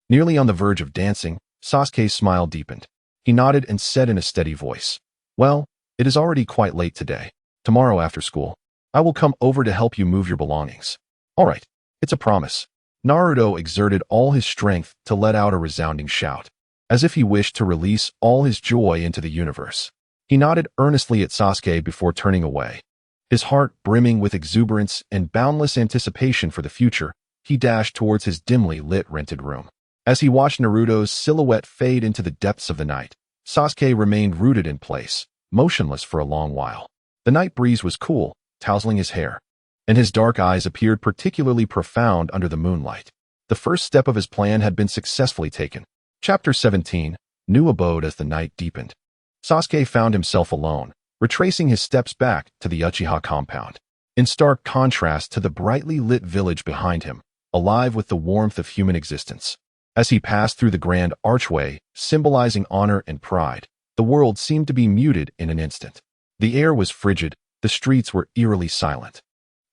nearly on the verge of dancing, Sasuke's smile deepened. He nodded and said in a steady voice, "Well, it is already quite late today. Tomorrow after school, I will come over to help you move your belongings." "All right, it's a promise." Naruto exerted all his strength to let out a resounding shout, as if he wished to release all his joy into the universe. He nodded earnestly at Sasuke before turning away. His heart brimming with exuberance and boundless anticipation for the future, he dashed towards his dimly lit rented room. As he watched Naruto's silhouette fade into the depths of the night, Sasuke remained rooted in place, motionless for a long while. The night breeze was cool, tousling his hair, and his dark eyes appeared particularly profound under the moonlight. The first step of his plan had been successfully taken. Chapter 17, New Abode. As the night deepened, Sasuke found himself alone, retracing his steps back to the Uchiha compound. In stark contrast to the brightly lit village behind him, alive with the warmth of human existence. As he passed through the grand archway, symbolizing honor and pride, the world seemed to be muted in an instant. The air was frigid, the streets were eerily silent,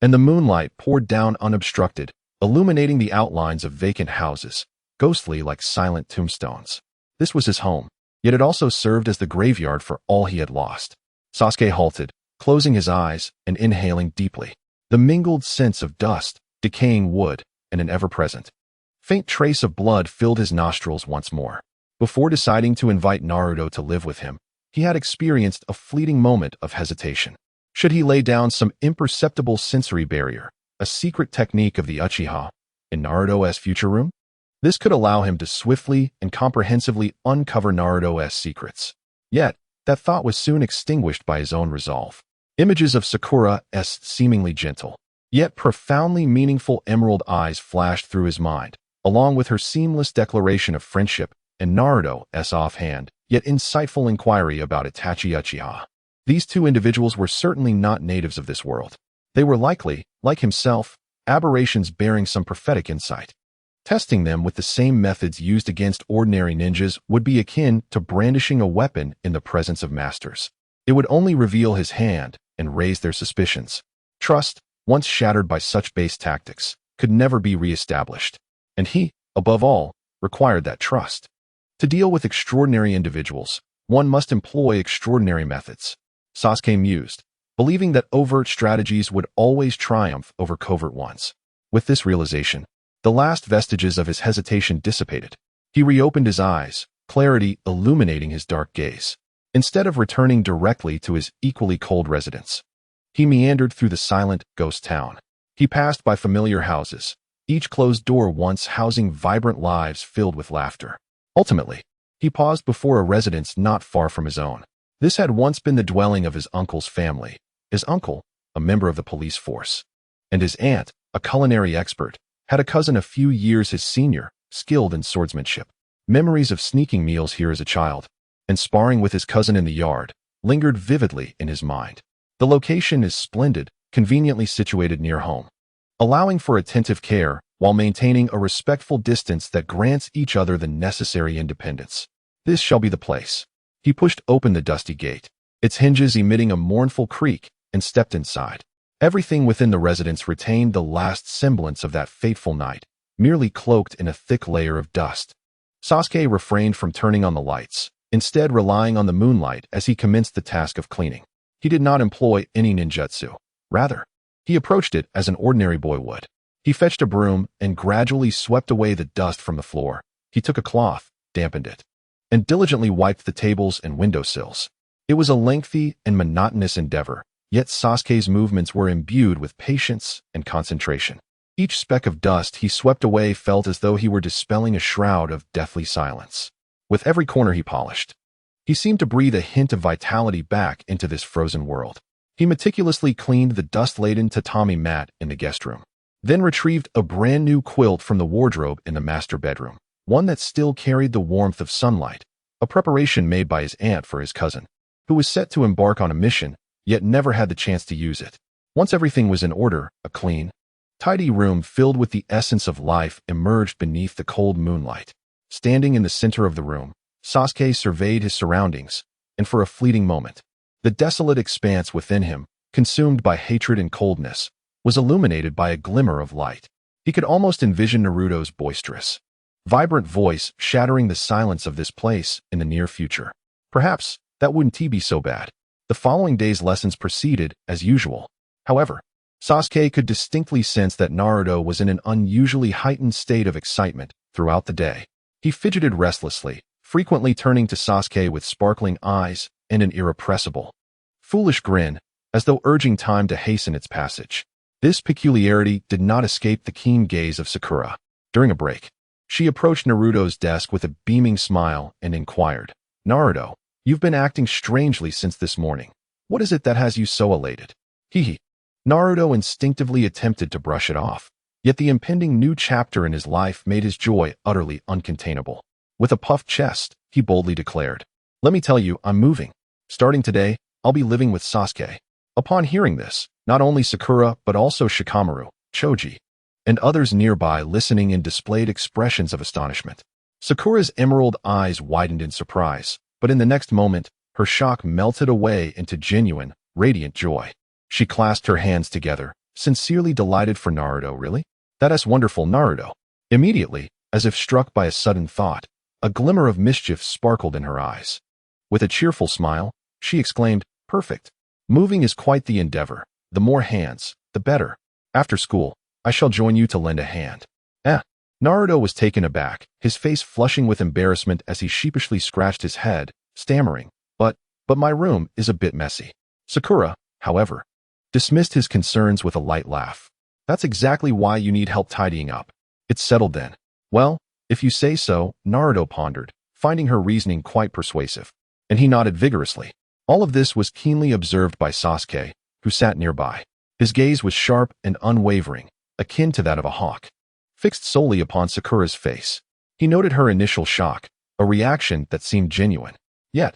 and the moonlight poured down unobstructed, illuminating the outlines of vacant houses, ghostly like silent tombstones. This was his home, yet it also served as the graveyard for all he had lost. Sasuke halted, closing his eyes and inhaling deeply. The mingled scents of dust, decaying wood, and an ever-present faint trace of blood filled his nostrils once more. Before deciding to invite Naruto to live with him, he had experienced a fleeting moment of hesitation. Should he lay down some imperceptible sensory barrier, a secret technique of the Uchiha, in Naruto's future room? This could allow him to swiftly and comprehensively uncover Naruto's secrets. Yet, that thought was soon extinguished by his own resolve. Images of Sakura's seemingly gentle, yet profoundly meaningful emerald eyes flashed through his mind, along with her seamless declaration of friendship and Naruto's offhand, yet insightful inquiry about Itachi Uchiha. These two individuals were certainly not natives of this world. They were likely, like himself, aberrations bearing some prophetic insight. Testing them with the same methods used against ordinary ninjas would be akin to brandishing a weapon in the presence of masters. It would only reveal his hand and raise their suspicions. Trust, once shattered by such base tactics, could never be re-established. And he, above all, required that trust. To deal with extraordinary individuals, one must employ extraordinary methods. Sasuke mused, believing that overt strategies would always triumph over covert ones. With this realization, the last vestiges of his hesitation dissipated. He reopened his eyes, clarity illuminating his dark gaze. Instead of returning directly to his equally cold residence, he meandered through the silent ghost town. He passed by familiar houses, each closed door once housing vibrant lives filled with laughter. Ultimately, he paused before a residence not far from his own. This had once been the dwelling of his uncle's family, his uncle, a member of the police force, and his aunt, a culinary expert, had a cousin a few years his senior, skilled in swordsmanship. Memories of sneaking meals here as a child, and sparring with his cousin in the yard, lingered vividly in his mind. The location is splendid, conveniently situated near home, allowing for attentive care while maintaining a respectful distance that grants each other the necessary independence. This shall be the place. He pushed open the dusty gate, its hinges emitting a mournful creak, and stepped inside. Everything within the residence retained the last semblance of that fateful night, merely cloaked in a thick layer of dust. Sasuke refrained from turning on the lights, instead relying on the moonlight as he commenced the task of cleaning. He did not employ any ninjutsu. Rather, he approached it as an ordinary boy would. He fetched a broom and gradually swept away the dust from the floor. He took a cloth, dampened it, and diligently wiped the tables and windowsills. It was a lengthy and monotonous endeavor, yet Sasuke's movements were imbued with patience and concentration. Each speck of dust he swept away felt as though he were dispelling a shroud of deathly silence. With every corner he polished, he seemed to breathe a hint of vitality back into this frozen world. He meticulously cleaned the dust-laden tatami mat in the guest room, then retrieved a brand new quilt from the wardrobe in the master bedroom, one that still carried the warmth of sunlight, a preparation made by his aunt for his cousin, who was set to embark on a mission, yet never had the chance to use it. Once everything was in order, a clean, tidy room filled with the essence of life emerged beneath the cold moonlight. Standing in the center of the room, Sasuke surveyed his surroundings, and for a fleeting moment, the desolate expanse within him, consumed by hatred and coldness, was illuminated by a glimmer of light. He could almost envision Naruto's boisterous, vibrant voice shattering the silence of this place in the near future. Perhaps that wouldn't be so bad. The following day's lessons proceeded as usual. However, Sasuke could distinctly sense that Naruto was in an unusually heightened state of excitement throughout the day. He fidgeted restlessly, frequently turning to Sasuke with sparkling eyes and an irrepressible, foolish grin, as though urging time to hasten its passage. This peculiarity did not escape the keen gaze of Sakura. During a break, she approached Naruto's desk with a beaming smile and inquired, "Naruto, you've been acting strangely since this morning. What is it that has you so elated?" Hee. Naruto instinctively attempted to brush it off, yet the impending new chapter in his life made his joy utterly uncontainable. With a puffed chest, he boldly declared, "Let me tell you, I'm moving. Starting today, I'll be living with Sasuke." Upon hearing this, not only Sakura but also Shikamaru, Choji, and others nearby listening in displayed expressions of astonishment. Sakura's emerald eyes widened in surprise, but in the next moment, her shock melted away into genuine, radiant joy. She clasped her hands together, sincerely delighted for Naruto. "Really? That's wonderful, Naruto." Immediately, as if struck by a sudden thought, a glimmer of mischief sparkled in her eyes. With a cheerful smile, she exclaimed, "Perfect. Moving is quite the endeavor. The more hands, the better. After school, I shall join you to lend a hand." Naruto was taken aback, his face flushing with embarrassment as he sheepishly scratched his head, stammering, But my room is a bit messy." Sakura, however, dismissed his concerns with a light laugh. "That's exactly why you need help tidying up. It's settled then." "Well, if you say so," Naruto pondered, finding her reasoning quite persuasive, and he nodded vigorously. All of this was keenly observed by Sasuke, who sat nearby. His gaze was sharp and unwavering, akin to that of a hawk, fixed solely upon Sakura's face. He noted her initial shock, a reaction that seemed genuine. Yet,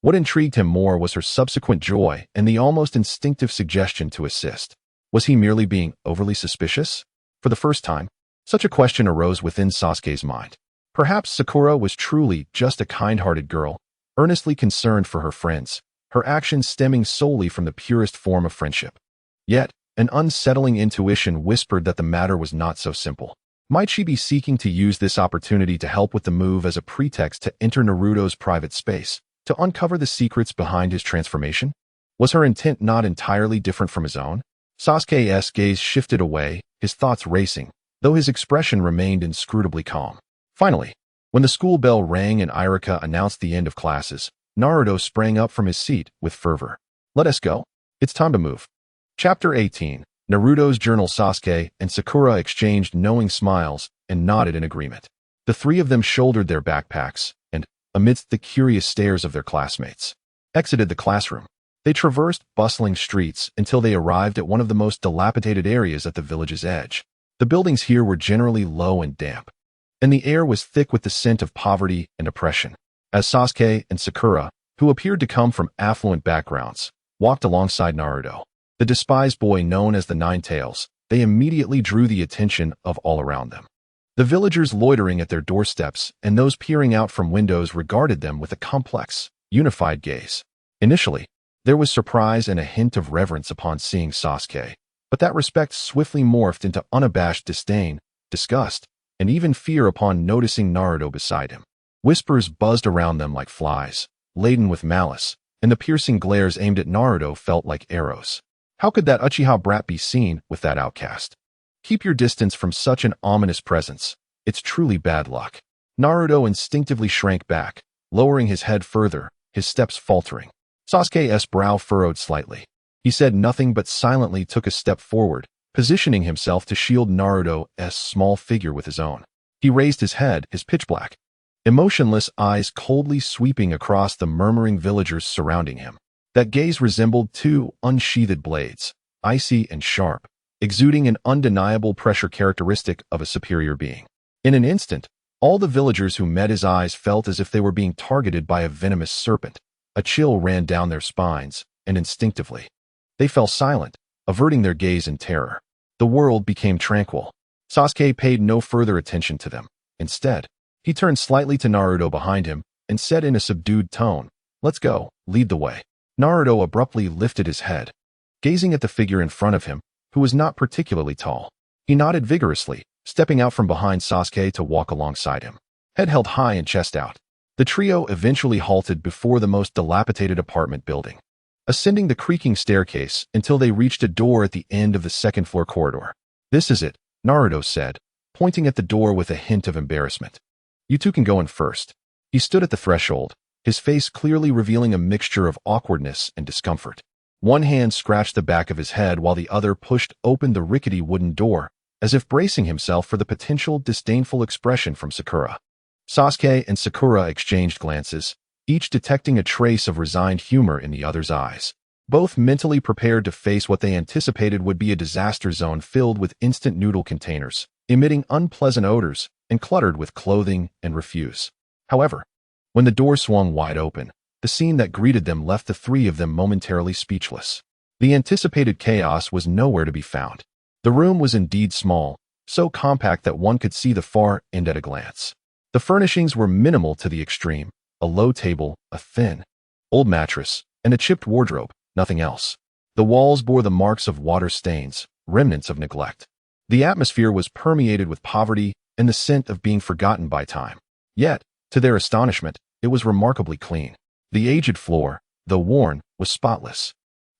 what intrigued him more was her subsequent joy and the almost instinctive suggestion to assist. Was he merely being overly suspicious? For the first time, such a question arose within Sasuke's mind. Perhaps Sakura was truly just a kind-hearted girl, earnestly concerned for her friends, her actions stemming solely from the purest form of friendship. Yet, an unsettling intuition whispered that the matter was not so simple. Might she be seeking to use this opportunity to help with the move as a pretext to enter Naruto's private space, to uncover the secrets behind his transformation? Was her intent not entirely different from his own? Sasuke's gaze shifted away, his thoughts racing, though his expression remained inscrutably calm. Finally, when the school bell rang and Irika announced the end of classes, Naruto sprang up from his seat with fervor. "Let us go. It's time to move." Chapter 18. Naruto's Journal. Sasuke and Sakura exchanged knowing smiles and nodded in agreement. The three of them shouldered their backpacks and, amidst the curious stares of their classmates, exited the classroom. They traversed bustling streets until they arrived at one of the most dilapidated areas at the village's edge. The buildings here were generally low and damp, and the air was thick with the scent of poverty and oppression. As Sasuke and Sakura, who appeared to come from affluent backgrounds, walked alongside Naruto, the despised boy known as the Nine Tails, they immediately drew the attention of all around them. The villagers loitering at their doorsteps and those peering out from windows regarded them with a complex, unified gaze. Initially, there was surprise and a hint of reverence upon seeing Sasuke, but that respect swiftly morphed into unabashed disdain, disgust, and even fear upon noticing Naruto beside him. Whispers buzzed around them like flies, laden with malice, and the piercing glares aimed at Naruto felt like arrows. How could that Uchiha brat be seen with that outcast? Keep your distance from such an ominous presence. It's truly bad luck. Naruto instinctively shrank back, lowering his head further, his steps faltering. Sasuke's brow furrowed slightly. He said nothing but silently took a step forward, positioning himself to shield Naruto's small figure with his own. He raised his head, his pitch-black, emotionless eyes coldly sweeping across the murmuring villagers surrounding him. That gaze resembled two unsheathed blades, icy and sharp, exuding an undeniable pressure characteristic of a superior being. In an instant, all the villagers who met his eyes felt as if they were being targeted by a venomous serpent. A chill ran down their spines, and instinctively, they fell silent, averting their gaze in terror. The world became tranquil. Sasuke paid no further attention to them. Instead, he turned slightly to Naruto behind him and said in a subdued tone, "Let's go, lead the way." Naruto abruptly lifted his head, gazing at the figure in front of him, who was not particularly tall. He nodded vigorously, stepping out from behind Sasuke to walk alongside him, head held high and chest out. The trio eventually halted before the most dilapidated apartment building, ascending the creaking staircase until they reached a door at the end of the second-floor corridor. "This is it," Naruto said, pointing at the door with a hint of embarrassment. "You two can go in first." He stood at the threshold, his face clearly revealing a mixture of awkwardness and discomfort. One hand scratched the back of his head while the other pushed open the rickety wooden door, as if bracing himself for the potential disdainful expression from Sakura. Sasuke and Sakura exchanged glances, each detecting a trace of resigned humor in the other's eyes. Both mentally prepared to face what they anticipated would be a disaster zone filled with instant noodle containers, emitting unpleasant odors and cluttered with clothing and refuse. However, when the door swung wide open, the scene that greeted them left the three of them momentarily speechless. The anticipated chaos was nowhere to be found. The room was indeed small, so compact that one could see the far end at a glance. The furnishings were minimal to the extreme: a low table, a thin, old mattress, and a chipped wardrobe, nothing else. The walls bore the marks of water stains, remnants of neglect. The atmosphere was permeated with poverty and the scent of being forgotten by time. Yet, to their astonishment, it was remarkably clean. The aged floor, though worn, was spotless,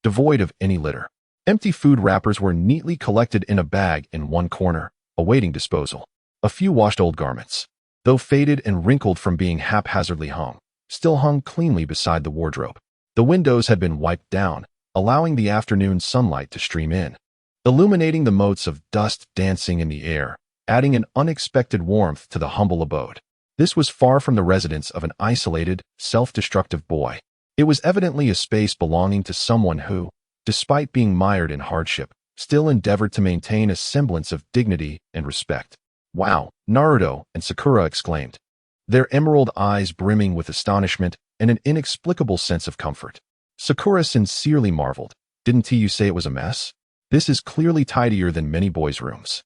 devoid of any litter. Empty food wrappers were neatly collected in a bag in one corner, awaiting disposal. A few washed old garments, though faded and wrinkled from being haphazardly hung, still hung cleanly beside the wardrobe. The windows had been wiped down, allowing the afternoon sunlight to stream in, illuminating the motes of dust dancing in the air, adding an unexpected warmth to the humble abode. This was far from the residence of an isolated, self-destructive boy. It was evidently a space belonging to someone who, despite being mired in hardship, still endeavored to maintain a semblance of dignity and respect. "Wow!" Naruto and Sakura exclaimed, their emerald eyes brimming with astonishment and an inexplicable sense of comfort. Sakura sincerely marveled, "Didn't you say it was a mess? This is clearly tidier than many boys' rooms."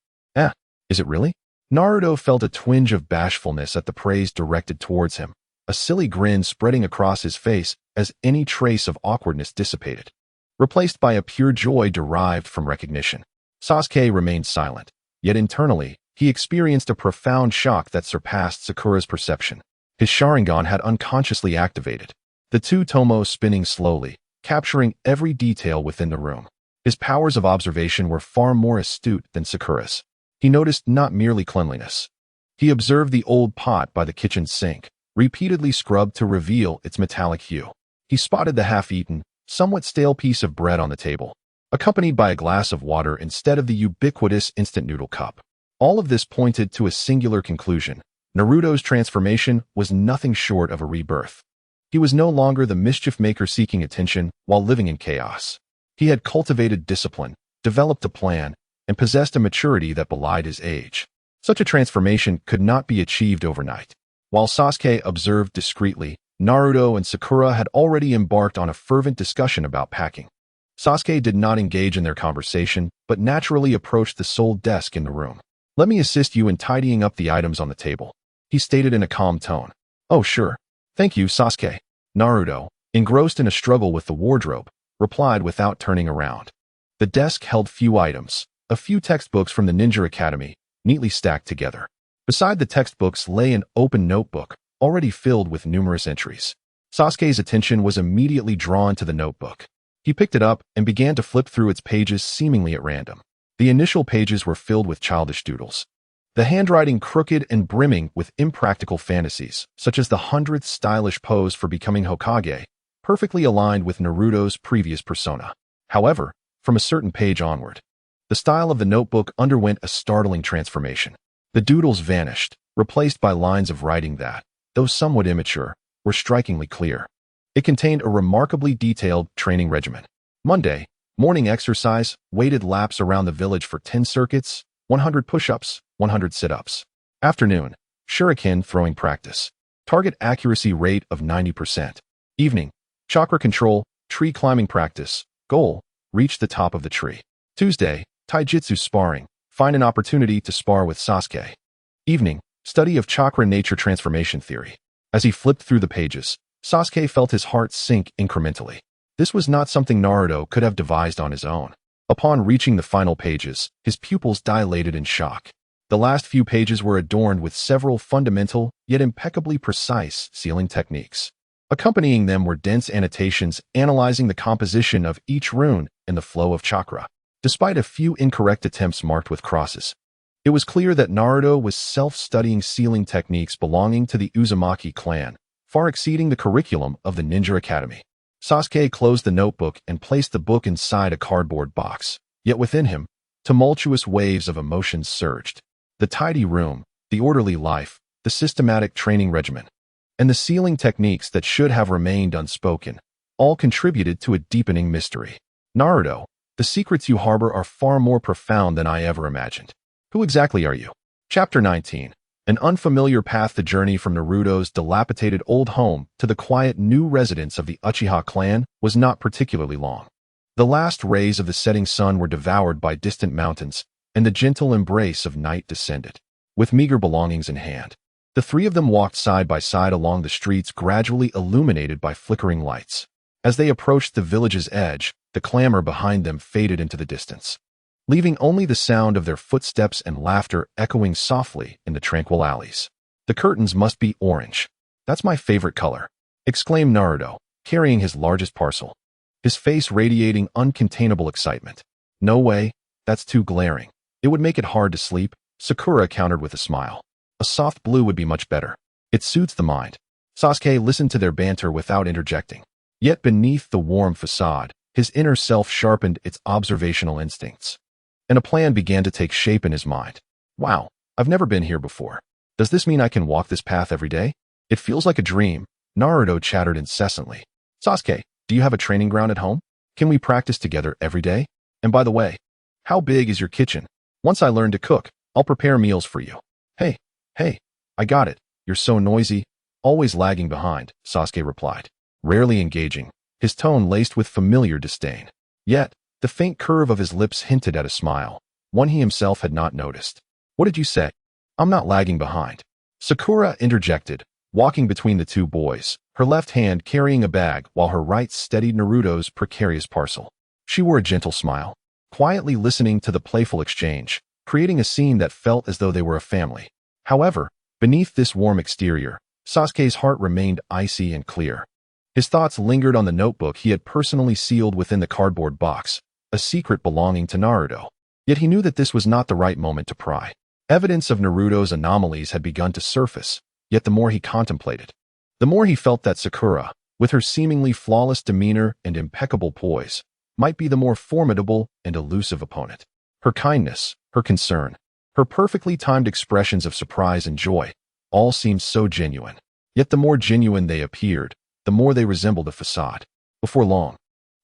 Is it really?" Naruto felt a twinge of bashfulness at the praise directed towards him, a silly grin spreading across his face as any trace of awkwardness dissipated, replaced by a pure joy derived from recognition. Sasuke remained silent, yet internally, he experienced a profound shock that surpassed Sakura's perception. His Sharingan had unconsciously activated, the two tomos spinning slowly, capturing every detail within the room. His powers of observation were far more astute than Sakura's. He noticed not merely cleanliness. He observed the old pot by the kitchen sink, repeatedly scrubbed to reveal its metallic hue. He spotted the half-eaten, somewhat stale piece of bread on the table, accompanied by a glass of water instead of the ubiquitous instant noodle cup. All of this pointed to a singular conclusion. Naruto's transformation was nothing short of a rebirth. He was no longer the mischief-maker seeking attention while living in chaos. He had cultivated discipline, developed a plan, and possessed a maturity that belied his age. Such a transformation could not be achieved overnight. While Sasuke observed discreetly, Naruto and Sakura had already embarked on a fervent discussion about packing. Sasuke did not engage in their conversation, but naturally approached the sole desk in the room. Let me assist you in tidying up the items on the table, he stated in a calm tone. Oh, sure. Thank you, Sasuke. Naruto, engrossed in a struggle with the wardrobe, replied without turning around. The desk held few items, a few textbooks from the Ninja Academy, neatly stacked together. Beside the textbooks lay an open notebook, already filled with numerous entries. Sasuke's attention was immediately drawn to the notebook. He picked it up and began to flip through its pages seemingly at random. The initial pages were filled with childish doodles, the handwriting crooked and brimming with impractical fantasies, such as the 100th stylish pose for becoming Hokage, perfectly aligned with Naruto's previous persona. However, from a certain page onward, the style of the notebook underwent a startling transformation. The doodles vanished, replaced by lines of writing that, though somewhat immature, were strikingly clear. It contained a remarkably detailed training regimen. Monday, morning exercise, weighted laps around the village for 10 circuits, 100 push-ups, 100 sit-ups. Afternoon, shuriken throwing practice. Target accuracy rate of 90%. Evening, chakra control, tree climbing practice. Goal, reach the top of the tree. Tuesday, taijutsu sparring. Find an opportunity to spar with Sasuke. Evening, study of chakra nature transformation theory. As he flipped through the pages, Sasuke felt his heart sink incrementally. This was not something Naruto could have devised on his own. Upon reaching the final pages, his pupils dilated in shock. The last few pages were adorned with several fundamental, yet impeccably precise, sealing techniques. Accompanying them were dense annotations analyzing the composition of each rune and the flow of chakra. Despite a few incorrect attempts marked with crosses, it was clear that Naruto was self-studying sealing techniques belonging to the Uzumaki clan, far exceeding the curriculum of the Ninja Academy. Sasuke closed the notebook and placed the book inside a cardboard box. Yet within him, tumultuous waves of emotions surged. The tidy room, the orderly life, the systematic training regimen, and the sealing techniques that should have remained unspoken, all contributed to a deepening mystery. Naruto, the secrets you harbor are far more profound than I ever imagined. Who exactly are you? Chapter 19. An unfamiliar path. The journey from Naruto's dilapidated old home to the quiet new residence of the Uchiha clan was not particularly long. The last rays of the setting sun were devoured by distant mountains, and the gentle embrace of night descended. With meager belongings in hand, the three of them walked side by side along the streets gradually illuminated by flickering lights. As they approached the village's edge, the clamor behind them faded into the distance, leaving only the sound of their footsteps and laughter echoing softly in the tranquil alleys. The curtains must be orange. That's my favorite color, exclaimed Naruto, carrying his largest parcel, his face radiating uncontainable excitement. No way, that's too glaring. It would make it hard to sleep, Sakura countered with a smile. A soft blue would be much better. It suits the mind. Sasuke listened to their banter without interjecting. Yet beneath the warm facade, his inner self sharpened its observational instincts, and a plan began to take shape in his mind. Wow, I've never been here before. Does this mean I can walk this path every day? It feels like a dream, Naruto chattered incessantly. Sasuke, do you have a training ground at home? Can we practice together every day? And by the way, how big is your kitchen? Once I learn to cook, I'll prepare meals for you. Hey, I got it. You're so noisy, always lagging behind, Sasuke replied, rarely engaging, his tone laced with familiar disdain. Yet, the faint curve of his lips hinted at a smile, one he himself had not noticed. What did you say? I'm not lagging behind, Sakura interjected, walking between the two boys, her left hand carrying a bag while her right steadied Naruto's precarious parcel. She wore a gentle smile, quietly listening to the playful exchange, creating a scene that felt as though they were a family. However, beneath this warm exterior, Sasuke's heart remained icy and clear. His thoughts lingered on the notebook he had personally sealed within the cardboard box, a secret belonging to Naruto. Yet he knew that this was not the right moment to pry. Evidence of Naruto's anomalies had begun to surface, yet the more he contemplated, the more he felt that Sakura, with her seemingly flawless demeanor and impeccable poise, might be the more formidable and elusive opponent. Her kindness, her concern, her perfectly timed expressions of surprise and joy, all seemed so genuine. Yet the more genuine they appeared, the more they resembled a facade. Before long,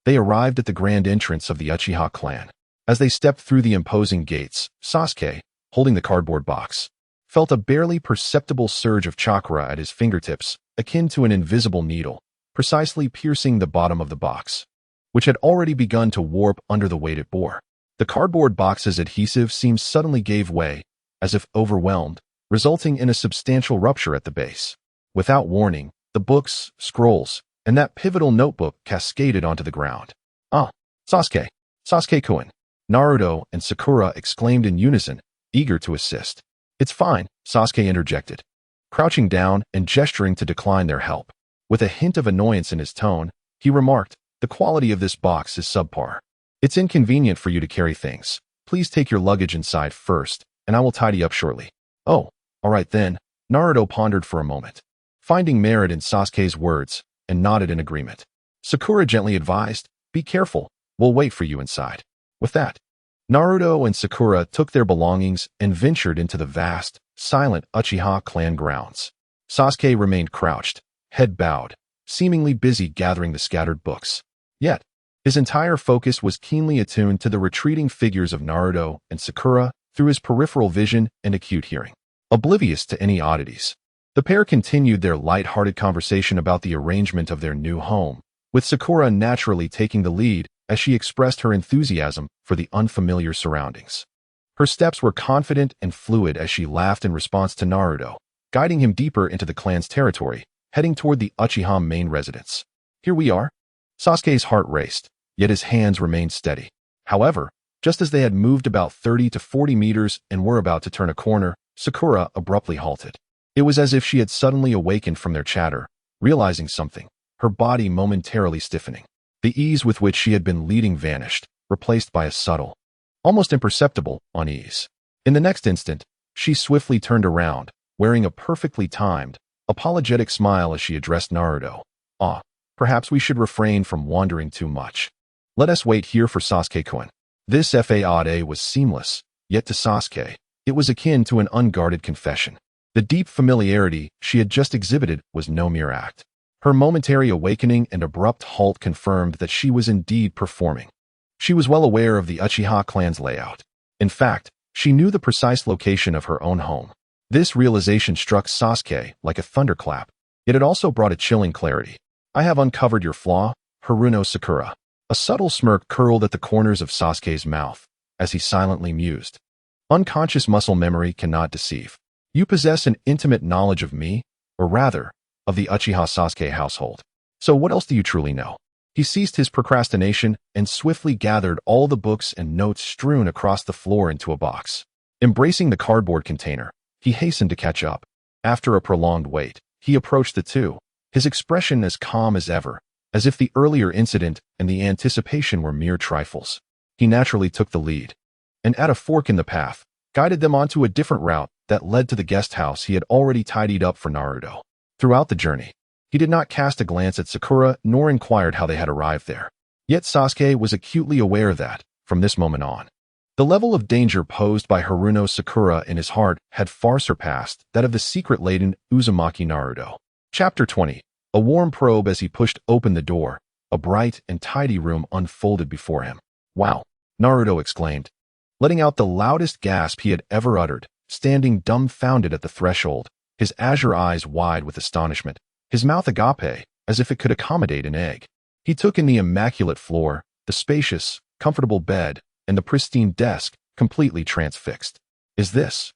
they arrived at the grand entrance of the Uchiha clan. As they stepped through the imposing gates, Sasuke, holding the cardboard box, felt a barely perceptible surge of chakra at his fingertips, akin to an invisible needle, precisely piercing the bottom of the box, which had already begun to warp under the weight it bore. The cardboard box's adhesive seam suddenly gave way, as if overwhelmed, resulting in a substantial rupture at the base. Without warning, the books, scrolls, and that pivotal notebook cascaded onto the ground. "Ah, Sasuke! Sasuke-kun!" Naruto and Sakura exclaimed in unison, eager to assist. "It's fine," Sasuke interjected, crouching down and gesturing to decline their help. With a hint of annoyance in his tone, he remarked, "The quality of this box is subpar. It's inconvenient for you to carry things. Please take your luggage inside first, and I will tidy up shortly." "Oh, all right then," Naruto pondered for a moment, finding merit in Sasuke's words, and nodded in agreement. Sakura gently advised, "Be careful, we'll wait for you inside." With that, Naruto and Sakura took their belongings and ventured into the vast, silent Uchiha clan grounds. Sasuke remained crouched, head bowed, seemingly busy gathering the scattered books. Yet, his entire focus was keenly attuned to the retreating figures of Naruto and Sakura through his peripheral vision and acute hearing. Oblivious to any oddities, the pair continued their light-hearted conversation about the arrangement of their new home, with Sakura naturally taking the lead as she expressed her enthusiasm for the unfamiliar surroundings. Her steps were confident and fluid as she laughed in response to Naruto, guiding him deeper into the clan's territory, heading toward the Uchiha main residence. "Here we are." Sasuke's heart raced, yet his hands remained steady. However, just as they had moved about 30 to 40 meters and were about to turn a corner, Sakura abruptly halted. It was as if she had suddenly awakened from their chatter, realizing something, her body momentarily stiffening. The ease with which she had been leading vanished, replaced by a subtle, almost imperceptible, unease. In the next instant, she swiftly turned around, wearing a perfectly timed, apologetic smile as she addressed Naruto. "Ah, perhaps we should refrain from wandering too much. Let us wait here for Sasuke-kun." This fade was seamless, yet to Sasuke, it was akin to an unguarded confession. The deep familiarity she had just exhibited was no mere act. Her momentary awakening and abrupt halt confirmed that she was indeed performing. She was well aware of the Uchiha clan's layout. In fact, she knew the precise location of her own home. This realization struck Sasuke like a thunderclap, yet it also brought a chilling clarity. "I have uncovered your flaw, Haruno Sakura." A subtle smirk curled at the corners of Sasuke's mouth as he silently mused. "Unconscious muscle memory cannot deceive. You possess an intimate knowledge of me, or rather, of the Uchiha Sasuke household. So what else do you truly know?" He ceased his procrastination and swiftly gathered all the books and notes strewn across the floor into a box. Embracing the cardboard container, he hastened to catch up. After a prolonged wait, he approached the two, his expression as calm as ever, as if the earlier incident and the anticipation were mere trifles. He naturally took the lead, and at a fork in the path, guided them onto a different route that led to the guest house he had already tidied up for Naruto. Throughout the journey, he did not cast a glance at Sakura nor inquired how they had arrived there. Yet Sasuke was acutely aware that, from this moment on, the level of danger posed by Haruno Sakura in his heart had far surpassed that of the secret-laden Uzumaki Naruto. Chapter 20. A warm probe. As he pushed open the door, a bright and tidy room unfolded before him. "Wow!" Naruto exclaimed, letting out the loudest gasp he had ever uttered, standing dumbfounded at the threshold, his azure eyes wide with astonishment, his mouth agape, as if it could accommodate an egg. He took in the immaculate floor, the spacious, comfortable bed, and the pristine desk, completely transfixed. Is this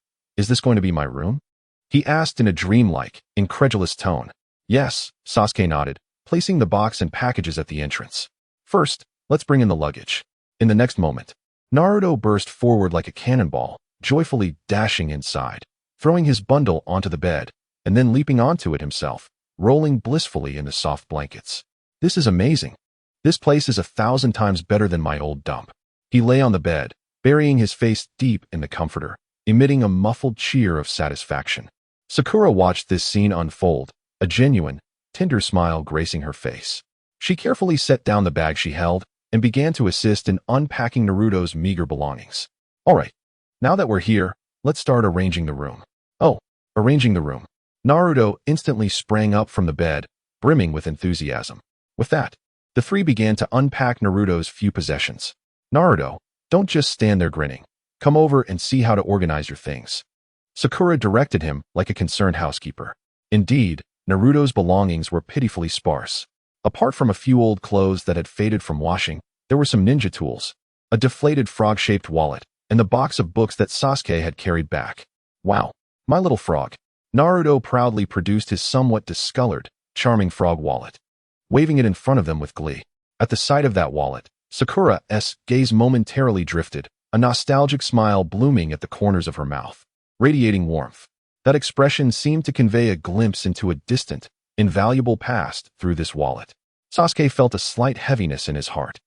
going to be my room?" he asked in a dreamlike, incredulous tone. "Yes," Sasuke nodded, placing the box and packages at the entrance. "First, let's bring in the luggage." In the next moment, Naruto burst forward like a cannonball, joyfully dashing inside, throwing his bundle onto the bed, and then leaping onto it himself, rolling blissfully in the soft blankets. "This is amazing. This place is 1,000 times better than my old dump." He lay on the bed, burying his face deep in the comforter, emitting a muffled cheer of satisfaction. Sakura watched this scene unfold, a genuine, tender smile gracing her face. She carefully set down the bag she held and began to assist in unpacking Naruto's meager belongings. "All right, now that we're here, let's start arranging the room." "Oh, arranging the room." Naruto instantly sprang up from the bed, brimming with enthusiasm. With that, the three began to unpack Naruto's few possessions. "Naruto, don't just stand there grinning. Come over and see how to organize your things." Sakura directed him like a concerned housekeeper. Indeed, Naruto's belongings were pitifully sparse. Apart from a few old clothes that had faded from washing, there were some ninja tools, a deflated frog-shaped wallet, and the box of books that Sasuke had carried back. Wow, my little frog. Naruto proudly produced his somewhat discolored, charming frog wallet, waving it in front of them with glee. At the sight of that wallet, Sakura's gaze momentarily drifted, a nostalgic smile blooming at the corners of her mouth, radiating warmth. That expression seemed to convey a glimpse into a distant, invaluable past through this wallet. Sasuke felt a slight heaviness in his heart.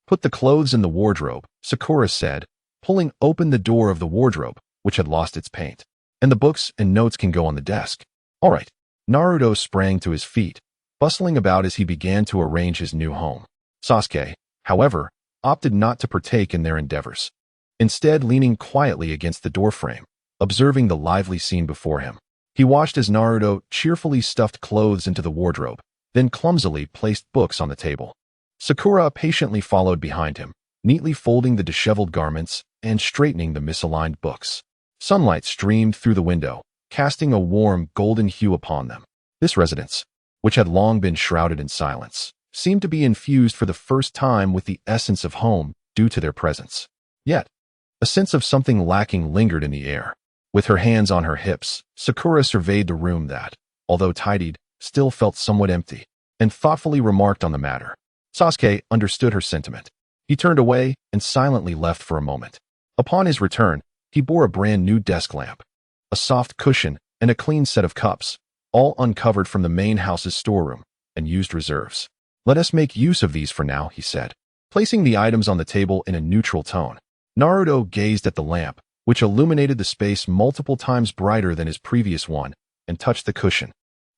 Put the clothes in the wardrobe, Sakura said, pulling open the door of the wardrobe, which had lost its paint. And the books and notes can go on the desk. All right. Naruto sprang to his feet, bustling about as he began to arrange his new home. Sasuke, however, opted not to partake in their endeavors, instead leaning quietly against the doorframe, observing the lively scene before him. He watched as Naruto cheerfully stuffed clothes into the wardrobe, then clumsily placed books on the table. Sakura patiently followed behind him, neatly folding the disheveled garments and straightening the misaligned books. Sunlight streamed through the window, casting a warm golden hue upon them. This residence, which had long been shrouded in silence, seemed to be infused for the first time with the essence of home due to their presence. Yet, a sense of something lacking lingered in the air. With her hands on her hips, Sakura surveyed the room that, although tidied, still felt somewhat empty, and thoughtfully remarked on the matter. Sasuke understood her sentiment. He turned away and silently left for a moment. Upon his return, he bore a brand new desk lamp, a soft cushion, and a clean set of cups, all uncovered from the main house's storeroom and used reserves. Let us make use of these for now, he said, placing the items on the table in a neutral tone. Naruto gazed at the lamp, which illuminated the space multiple times brighter than his previous one, and touched the cushion,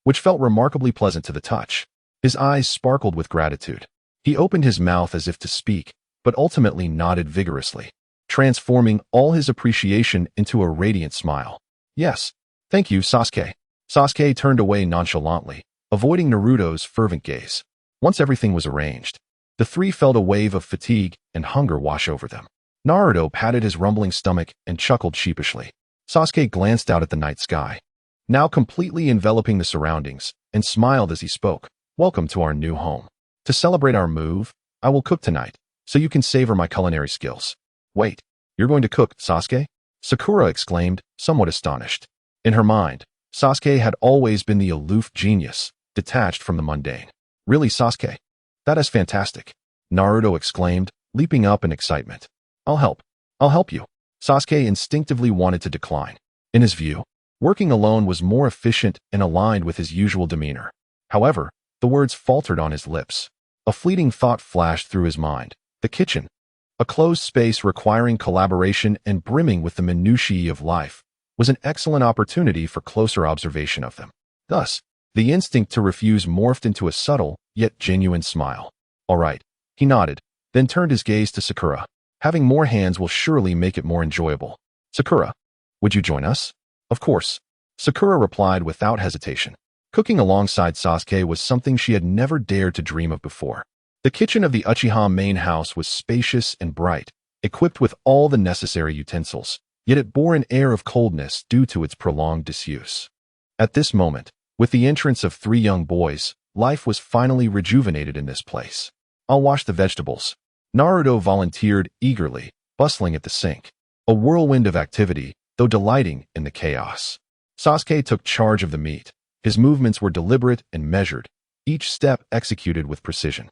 which felt remarkably pleasant to the touch. His eyes sparkled with gratitude. He opened his mouth as if to speak, but ultimately nodded vigorously, transforming all his appreciation into a radiant smile. Yes, thank you, Sasuke. Sasuke turned away nonchalantly, avoiding Naruto's fervent gaze. Once everything was arranged, the three felt a wave of fatigue and hunger wash over them. Naruto patted his rumbling stomach and chuckled sheepishly. Sasuke glanced out at the night sky, now completely enveloping the surroundings, and smiled as he spoke. Welcome to our new home. To celebrate our move, I will cook tonight, so you can savor my culinary skills. Wait, you're going to cook, Sasuke? Sakura exclaimed, somewhat astonished. In her mind, Sasuke had always been the aloof genius, detached from the mundane. Really, Sasuke? That is fantastic. Naruto exclaimed, leaping up in excitement. I'll help you. Sasuke instinctively wanted to decline. In his view, working alone was more efficient and aligned with his usual demeanor. However, the words faltered on his lips. A fleeting thought flashed through his mind. The kitchen, a closed space requiring collaboration and brimming with the minutiae of life, was an excellent opportunity for closer observation of them. Thus, the instinct to refuse morphed into a subtle, yet genuine smile. All right, he nodded, then turned his gaze to Sakura. Having more hands will surely make it more enjoyable. Sakura, would you join us? Of course. Sakura replied without hesitation. Cooking alongside Sasuke was something she had never dared to dream of before. The kitchen of the Uchiha main house was spacious and bright, equipped with all the necessary utensils, yet it bore an air of coldness due to its prolonged disuse. At this moment, with the entrance of three young boys, life was finally rejuvenated in this place. I'll wash the vegetables. Naruto volunteered eagerly, bustling at the sink. A whirlwind of activity, though delighting in the chaos. Sasuke took charge of the meat. His movements were deliberate and measured, each step executed with precision.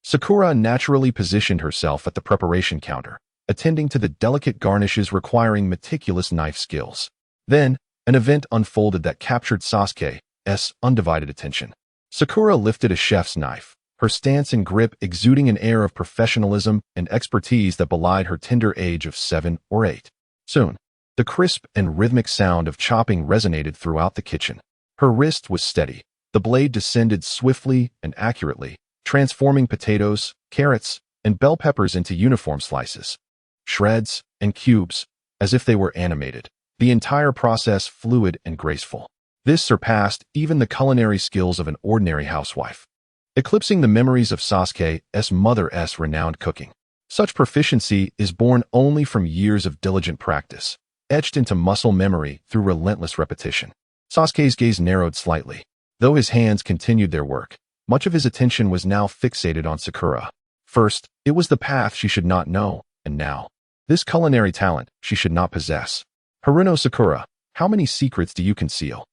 Sakura naturally positioned herself at the preparation counter, attending to the delicate garnishes requiring meticulous knife skills. Then, an event unfolded that captured Sasuke's undivided attention. Sakura lifted a chef's knife, her stance and grip exuding an air of professionalism and expertise that belied her tender age of 7 or 8. Soon, the crisp and rhythmic sound of chopping resonated throughout the kitchen. Her wrist was steady. The blade descended swiftly and accurately, transforming potatoes, carrots, and bell peppers into uniform slices, shreds, and cubes, as if they were animated. The entire process fluid and graceful. This surpassed even the culinary skills of an ordinary housewife, eclipsing the memories of Sasuke's mother's renowned cooking. Such proficiency is born only from years of diligent practice, etched into muscle memory through relentless repetition. Sasuke's gaze narrowed slightly. Though his hands continued their work, much of his attention was now fixated on Sakura. First, it was the path she should not know, and now, this culinary talent she should not possess. Haruno Sakura, How many secrets do you conceal?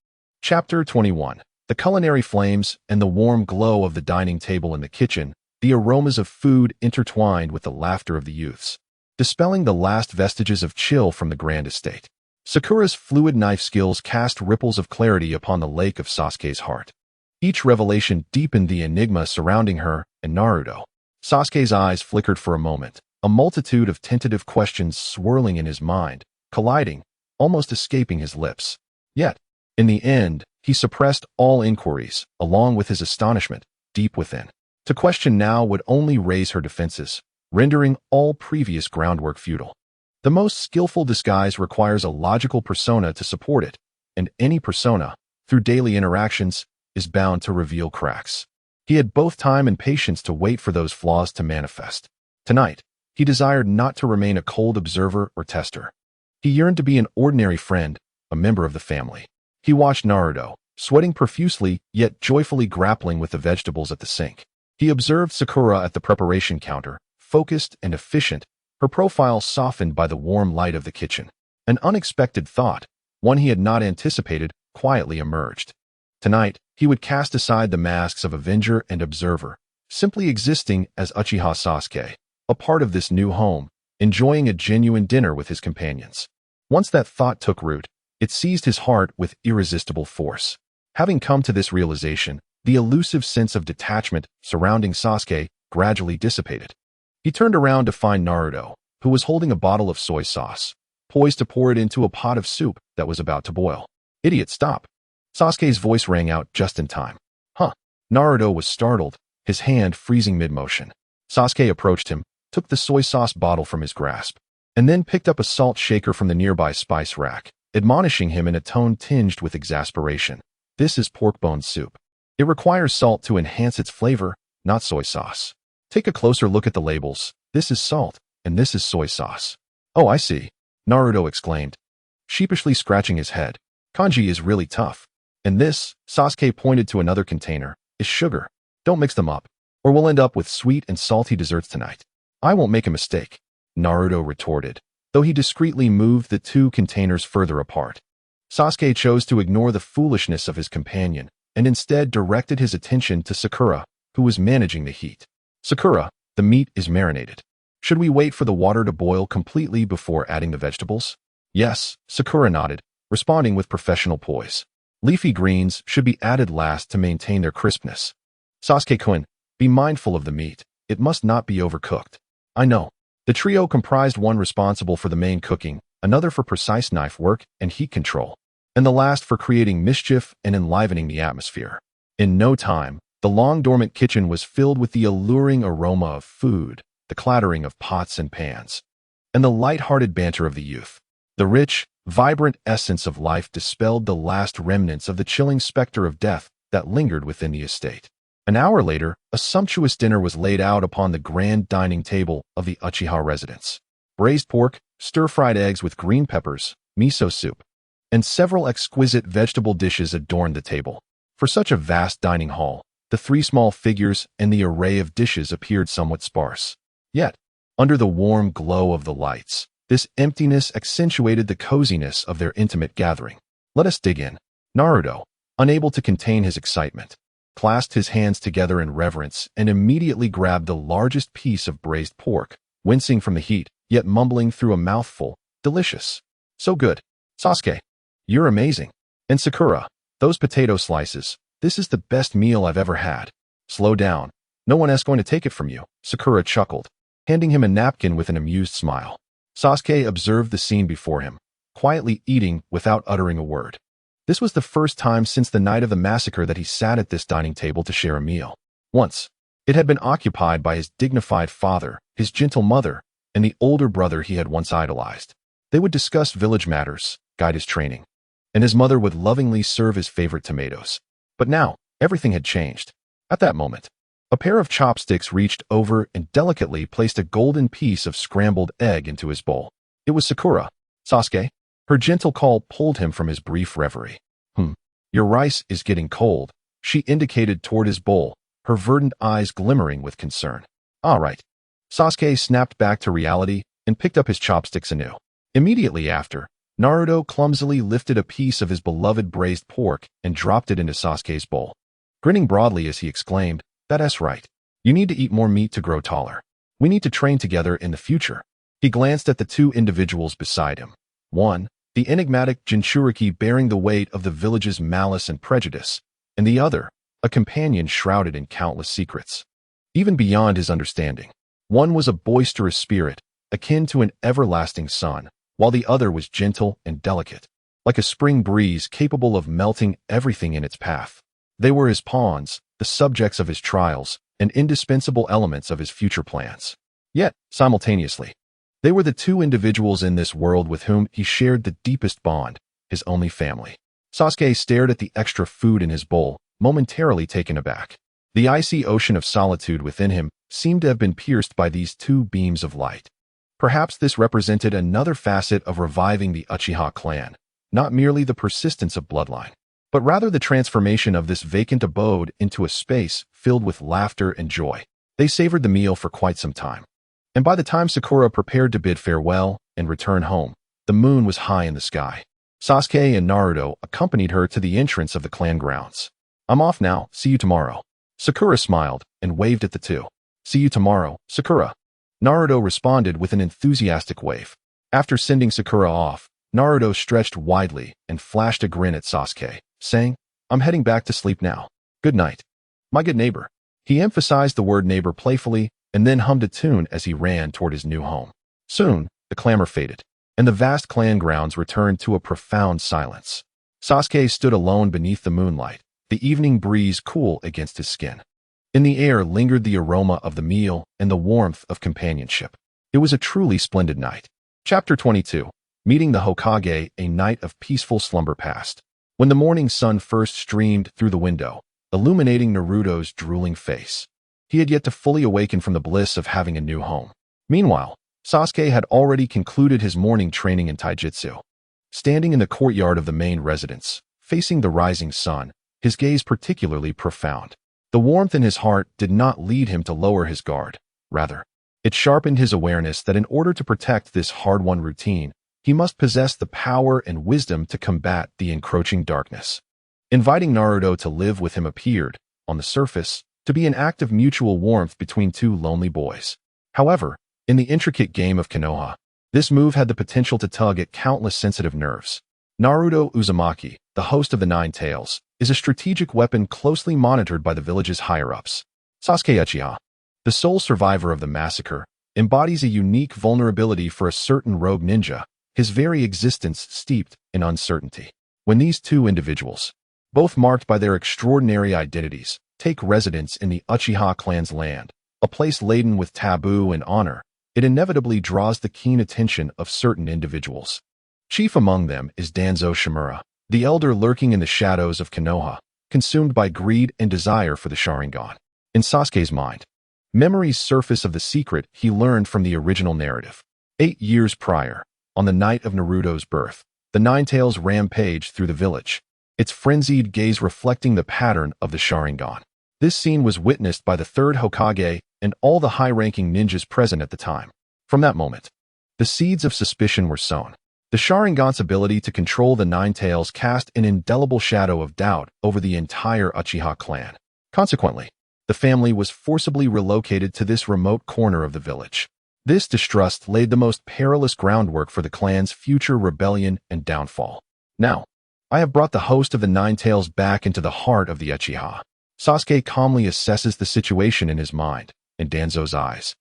Chapter 21. The culinary flames and the warm glow of the dining table in the kitchen, the aromas of food intertwined with the laughter of the youths, dispelling the last vestiges of chill from the grand estate. Sakura's fluid knife skills cast ripples of clarity upon the lake of Sasuke's heart. Each revelation deepened the enigma surrounding her and Naruto. Sasuke's eyes flickered for a moment, a multitude of tentative questions swirling in his mind, colliding, almost escaping his lips. Yet, in the end, he suppressed all inquiries, along with his astonishment, deep within. To question now would only raise her defenses, rendering all previous groundwork futile. The most skillful disguise requires a logical persona to support it, and any persona, through daily interactions, is bound to reveal cracks. He had both time and patience to wait for those flaws to manifest. Tonight, he desired not to remain a cold observer or tester. He yearned to be an ordinary friend, a member of the family. He watched Naruto, sweating profusely yet joyfully grappling with the vegetables at the sink. He observed Sakura at the preparation counter, focused and efficient, her profile softened by the warm light of the kitchen. An unexpected thought, one he had not anticipated, quietly emerged. Tonight, he would cast aside the masks of avenger and observer, simply existing as Uchiha Sasuke, a part of this new home, enjoying a genuine dinner with his companions. Once that thought took root, it seized his heart with irresistible force. Having come to this realization, the elusive sense of detachment surrounding Sasuke gradually dissipated. He turned around to find Naruto, who was holding a bottle of soy sauce, poised to pour it into a pot of soup that was about to boil. "Idiot, stop!" Sasuke's voice rang out just in time. "Huh?" Naruto was startled, his hand freezing mid-motion. Sasuke approached him, took the soy sauce bottle from his grasp, and then picked up a salt shaker from the nearby spice rack, admonishing him in a tone tinged with exasperation. "This is pork bone soup. It requires salt to enhance its flavor, not soy sauce. Take a closer look at the labels. This is salt, and this is soy sauce." "Oh, I see," Naruto exclaimed, sheepishly scratching his head. "Kanji is really tough. And this," Sasuke pointed to another container, "is sugar. Don't mix them up, or we'll end up with sweet and salty desserts tonight." "I won't make a mistake," Naruto retorted, though he discreetly moved the two containers further apart. Sasuke chose to ignore the foolishness of his companion, and instead directed his attention to Sakura, who was managing the heat. "Sakura, the meat is marinated. Should we wait for the water to boil completely before adding the vegetables?" "Yes," Sakura nodded, responding with professional poise. "Leafy greens should be added last to maintain their crispness. Sasuke-kun, be mindful of the meat. It must not be overcooked." "I know." The trio comprised one responsible for the main cooking, another for precise knife work and heat control, and the last for creating mischief and enlivening the atmosphere. In no time, the long-dormant kitchen was filled with the alluring aroma of food, the clattering of pots and pans, and the light-hearted banter of the youth. The rich, vibrant essence of life dispelled the last remnants of the chilling specter of death that lingered within the estate. An hour later, a sumptuous dinner was laid out upon the grand dining table of the Uchiha residence. Braised pork, stir-fried eggs with green peppers, miso soup, and several exquisite vegetable dishes adorned the table. For such a vast dining hall, the three small figures and the array of dishes appeared somewhat sparse. Yet, under the warm glow of the lights, this emptiness accentuated the coziness of their intimate gathering. "Let us dig in." Naruto, unable to contain his excitement, clasped his hands together in reverence and immediately grabbed the largest piece of braised pork, wincing from the heat, yet mumbling through a mouthful, "Delicious. So good. Sasuke, you're amazing. And Sakura, those potato slices. This is the best meal I've ever had." "Slow down. No one else going to take it from you," Sakura chuckled, handing him a napkin with an amused smile. Sasuke observed the scene before him, quietly eating without uttering a word. This was the first time since the night of the massacre that he sat at this dining table to share a meal. Once, it had been occupied by his dignified father, his gentle mother, and the older brother he had once idolized. They would discuss village matters, guide his training, and his mother would lovingly serve his favorite tomatoes. But now, everything had changed. At that moment, a pair of chopsticks reached over and delicately placed a golden piece of scrambled egg into his bowl. It was Sakura. "Sasuke?" Her gentle call pulled him from his brief reverie. Your rice is getting cold," she indicated toward his bowl, her verdant eyes glimmering with concern. "All right." Sasuke snapped back to reality and picked up his chopsticks anew. Immediately after, Naruto clumsily lifted a piece of his beloved braised pork and dropped it into Sasuke's bowl. Grinning broadly as he exclaimed, "That's right. You need to eat more meat to grow taller. We need to train together in the future." He glanced at the two individuals beside him. One, the enigmatic Jinchuriki bearing the weight of the village's malice and prejudice, and the other, a companion shrouded in countless secrets. Even beyond his understanding, one was a boisterous spirit, akin to an everlasting sun, while the other was gentle and delicate, like a spring breeze capable of melting everything in its path. They were his pawns, the subjects of his trials, and indispensable elements of his future plans. Yet, simultaneously, they were the two individuals in this world with whom he shared the deepest bond, his only family. Sasuke stared at the extra food in his bowl, momentarily taken aback. The icy ocean of solitude within him seemed to have been pierced by these two beams of light. Perhaps this represented another facet of reviving the Uchiha clan, not merely the persistence of bloodline, but rather the transformation of this vacant abode into a space filled with laughter and joy. They savored the meal for quite some time, and by the time Sakura prepared to bid farewell and return home, the moon was high in the sky. Sasuke and Naruto accompanied her to the entrance of the clan grounds. "I'm off now, see you tomorrow." Sakura smiled and waved at the two. "See you tomorrow, Sakura." Naruto responded with an enthusiastic wave. After sending Sakura off, Naruto stretched widely and flashed a grin at Sasuke, saying, "I'm heading back to sleep now. Good night, my good neighbor." He emphasized the word neighbor playfully and then hummed a tune as he ran toward his new home. Soon, the clamor faded, and the vast clan grounds returned to a profound silence. Sasuke stood alone beneath the moonlight, the evening breeze cool against his skin. In the air lingered the aroma of the meal and the warmth of companionship. It was a truly splendid night. Chapter 22. Meeting the Hokage, a night of peaceful slumber passed. When the morning sun first streamed through the window, illuminating Naruto's drooling face, he had yet to fully awaken from the bliss of having a new home. Meanwhile, Sasuke had already concluded his morning training in taijutsu. Standing in the courtyard of the main residence, facing the rising sun, his gaze particularly profound. The warmth in his heart did not lead him to lower his guard. Rather, it sharpened his awareness that in order to protect this hard-won routine, he must possess the power and wisdom to combat the encroaching darkness. Inviting Naruto to live with him appeared, on the surface, to be an act of mutual warmth between two lonely boys. However, in the intricate game of Konoha, this move had the potential to tug at countless sensitive nerves. Naruto Uzumaki, the host of the Nine Tails, is a strategic weapon closely monitored by the village's higher-ups. Sasuke Uchiha, the sole survivor of the massacre, embodies a unique vulnerability for a certain rogue ninja, his very existence steeped in uncertainty. When these two individuals, both marked by their extraordinary identities, take residence in the Uchiha clan's land, a place laden with taboo and honor, it inevitably draws the keen attention of certain individuals. Chief among them is Danzo Shimura, the elder lurking in the shadows of Konoha, consumed by greed and desire for the Sharingan. In Sasuke's mind, memories surface of the secret he learned from the original narrative. 8 years prior, on the night of Naruto's birth, the Nine Tails rampaged through the village, its frenzied gaze reflecting the pattern of the Sharingan. This scene was witnessed by the third Hokage and all the high-ranking ninjas present at the time. From that moment, the seeds of suspicion were sown. The Sharingan's ability to control the Nine Tails cast an indelible shadow of doubt over the entire Uchiha clan. Consequently, the family was forcibly relocated to this remote corner of the village. This distrust laid the most perilous groundwork for the clan's future rebellion and downfall. Now, I have brought the host of the Nine Tails back into the heart of the Uchiha. Sasuke calmly assesses the situation in his mind, in Danzo's eyes.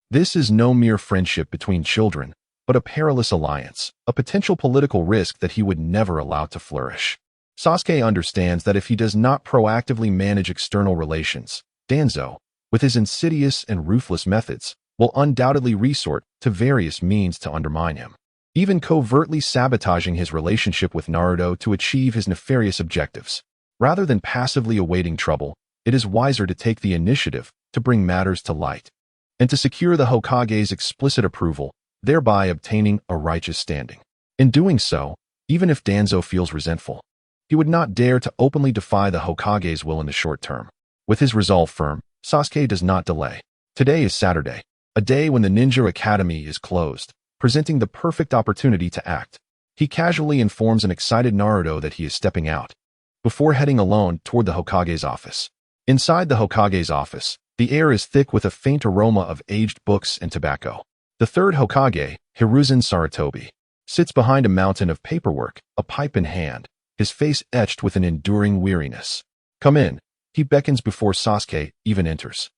This is no mere friendship between children, but a perilous alliance, a potential political risk that he would never allow to flourish. Sasuke understands that if he does not proactively manage external relations, Danzo, with his insidious and ruthless methods, will undoubtedly resort to various means to undermine him, even covertly sabotaging his relationship with Naruto to achieve his nefarious objectives. Rather than passively awaiting trouble, it is wiser to take the initiative to bring matters to light, and to secure the Hokage's explicit approval, thereby obtaining a righteous standing. In doing so, even if Danzo feels resentful, he would not dare to openly defy the Hokage's will in the short term. With his resolve firm, Sasuke does not delay. Today is Saturday, a day when the Ninja Academy is closed, presenting the perfect opportunity to act. He casually informs an excited Naruto that he is stepping out, before heading alone toward the Hokage's office. Inside the Hokage's office, the air is thick with a faint aroma of aged books and tobacco. The third Hokage, Hiruzen Sarutobi, sits behind a mountain of paperwork, a pipe in hand, his face etched with an enduring weariness. "Come in," he beckons before Sasuke even enters.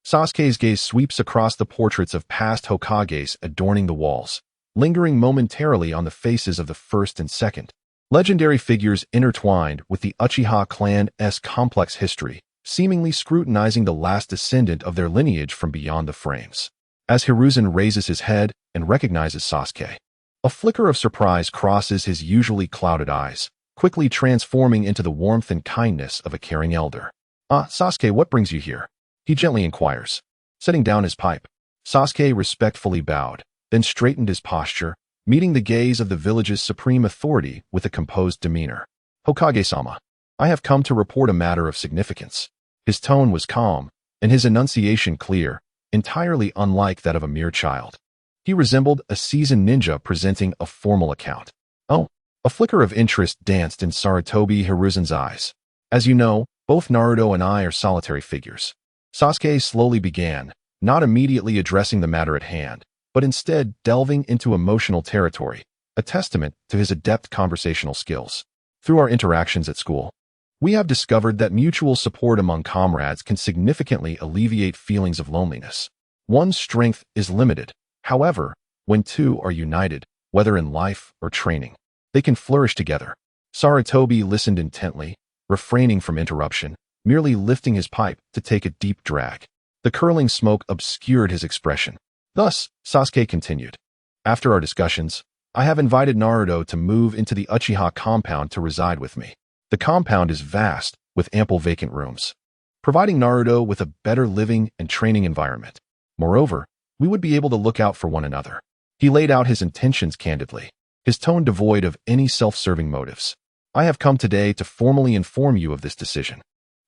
Sasuke's gaze sweeps across the portraits of past Hokages adorning the walls, lingering momentarily on the faces of the first and second. Legendary figures intertwined with the Uchiha clan's complex history, seemingly scrutinizing the last descendant of their lineage from beyond the frames. As Hiruzen raises his head and recognizes Sasuke, a flicker of surprise crosses his usually clouded eyes, quickly transforming into the warmth and kindness of a caring elder. Sasuke, what brings you here?" he gently inquires. Setting down his pipe, Sasuke respectfully bowed, then straightened his posture, meeting the gaze of the village's supreme authority with a composed demeanor. "Hokage-sama, I have come to report a matter of significance." His tone was calm, and his enunciation clear, entirely unlike that of a mere child. He resembled a seasoned ninja presenting a formal account. "Oh." A flicker of interest danced in Sarutobi Hiruzen's eyes. "As you know, both Naruto and I are solitary figures." Sasuke slowly began, not immediately addressing the matter at hand, but instead delving into emotional territory, a testament to his adept conversational skills. "Through our interactions at school, we have discovered that mutual support among comrades can significantly alleviate feelings of loneliness. One's strength is limited. However, when two are united, whether in life or training, they can flourish together." Sarutobi listened intently, refraining from interruption, merely lifting his pipe to take a deep drag. The curling smoke obscured his expression. Thus, Sasuke continued, "After our discussions, I have invited Naruto to move into the Uchiha compound to reside with me. The compound is vast, with ample vacant rooms, providing Naruto with a better living and training environment. Moreover, we would be able to look out for one another." He laid out his intentions candidly, his tone devoid of any self-serving motives. "I have come today to formally inform you of this decision.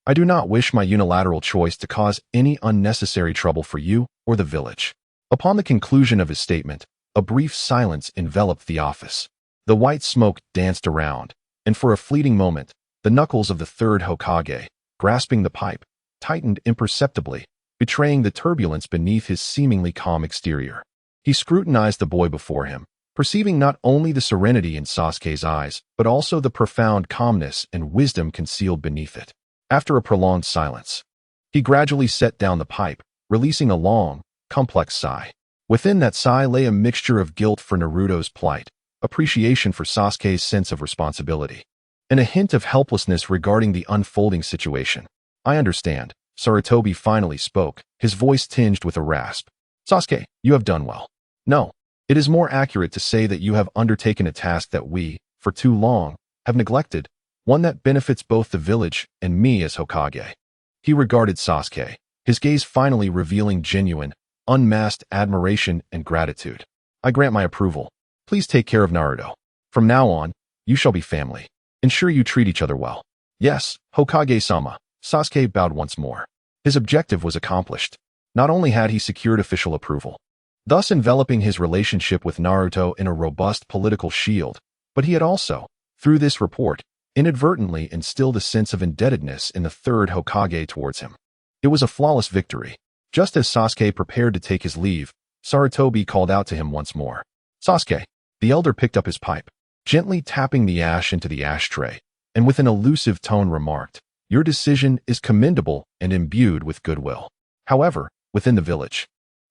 I do not wish my unilateral choice to cause any unnecessary trouble for you or the village." Upon the conclusion of his statement, a brief silence enveloped the office. The white smoke danced around, and for a fleeting moment, the knuckles of the third Hokage, grasping the pipe, tightened imperceptibly, betraying the turbulence beneath his seemingly calm exterior. He scrutinized the boy before him, perceiving not only the serenity in Sasuke's eyes, but also the profound calmness and wisdom concealed beneath it. After a prolonged silence, he gradually set down the pipe, releasing a long, complex sigh. Within that sigh lay a mixture of guilt for Naruto's plight, appreciation for Sasuke's sense of responsibility, and a hint of helplessness regarding the unfolding situation. "I understand," Sarutobi finally spoke, his voice tinged with a rasp. "Sasuke, you have done well. No, it is more accurate to say that you have undertaken a task that we, for too long, have neglected, one that benefits both the village and me as Hokage." He regarded Sasuke, his gaze finally revealing genuine, unmasked admiration and gratitude. "I grant my approval. Please take care of Naruto. From now on, you shall be family. Ensure you treat each other well." "Yes, Hokage-sama." Sasuke bowed once more. His objective was accomplished. Not only had he secured official approval, thus enveloping his relationship with Naruto in a robust political shield, but he had also, through this report, inadvertently instilled a sense of indebtedness in the third Hokage towards him. It was a flawless victory. Just as Sasuke prepared to take his leave, Sarutobi called out to him once more. "Sasuke." The elder picked up his pipe, gently tapping the ash into the ashtray, and with an elusive tone remarked, "Your decision is commendable and imbued with goodwill. However, within the village,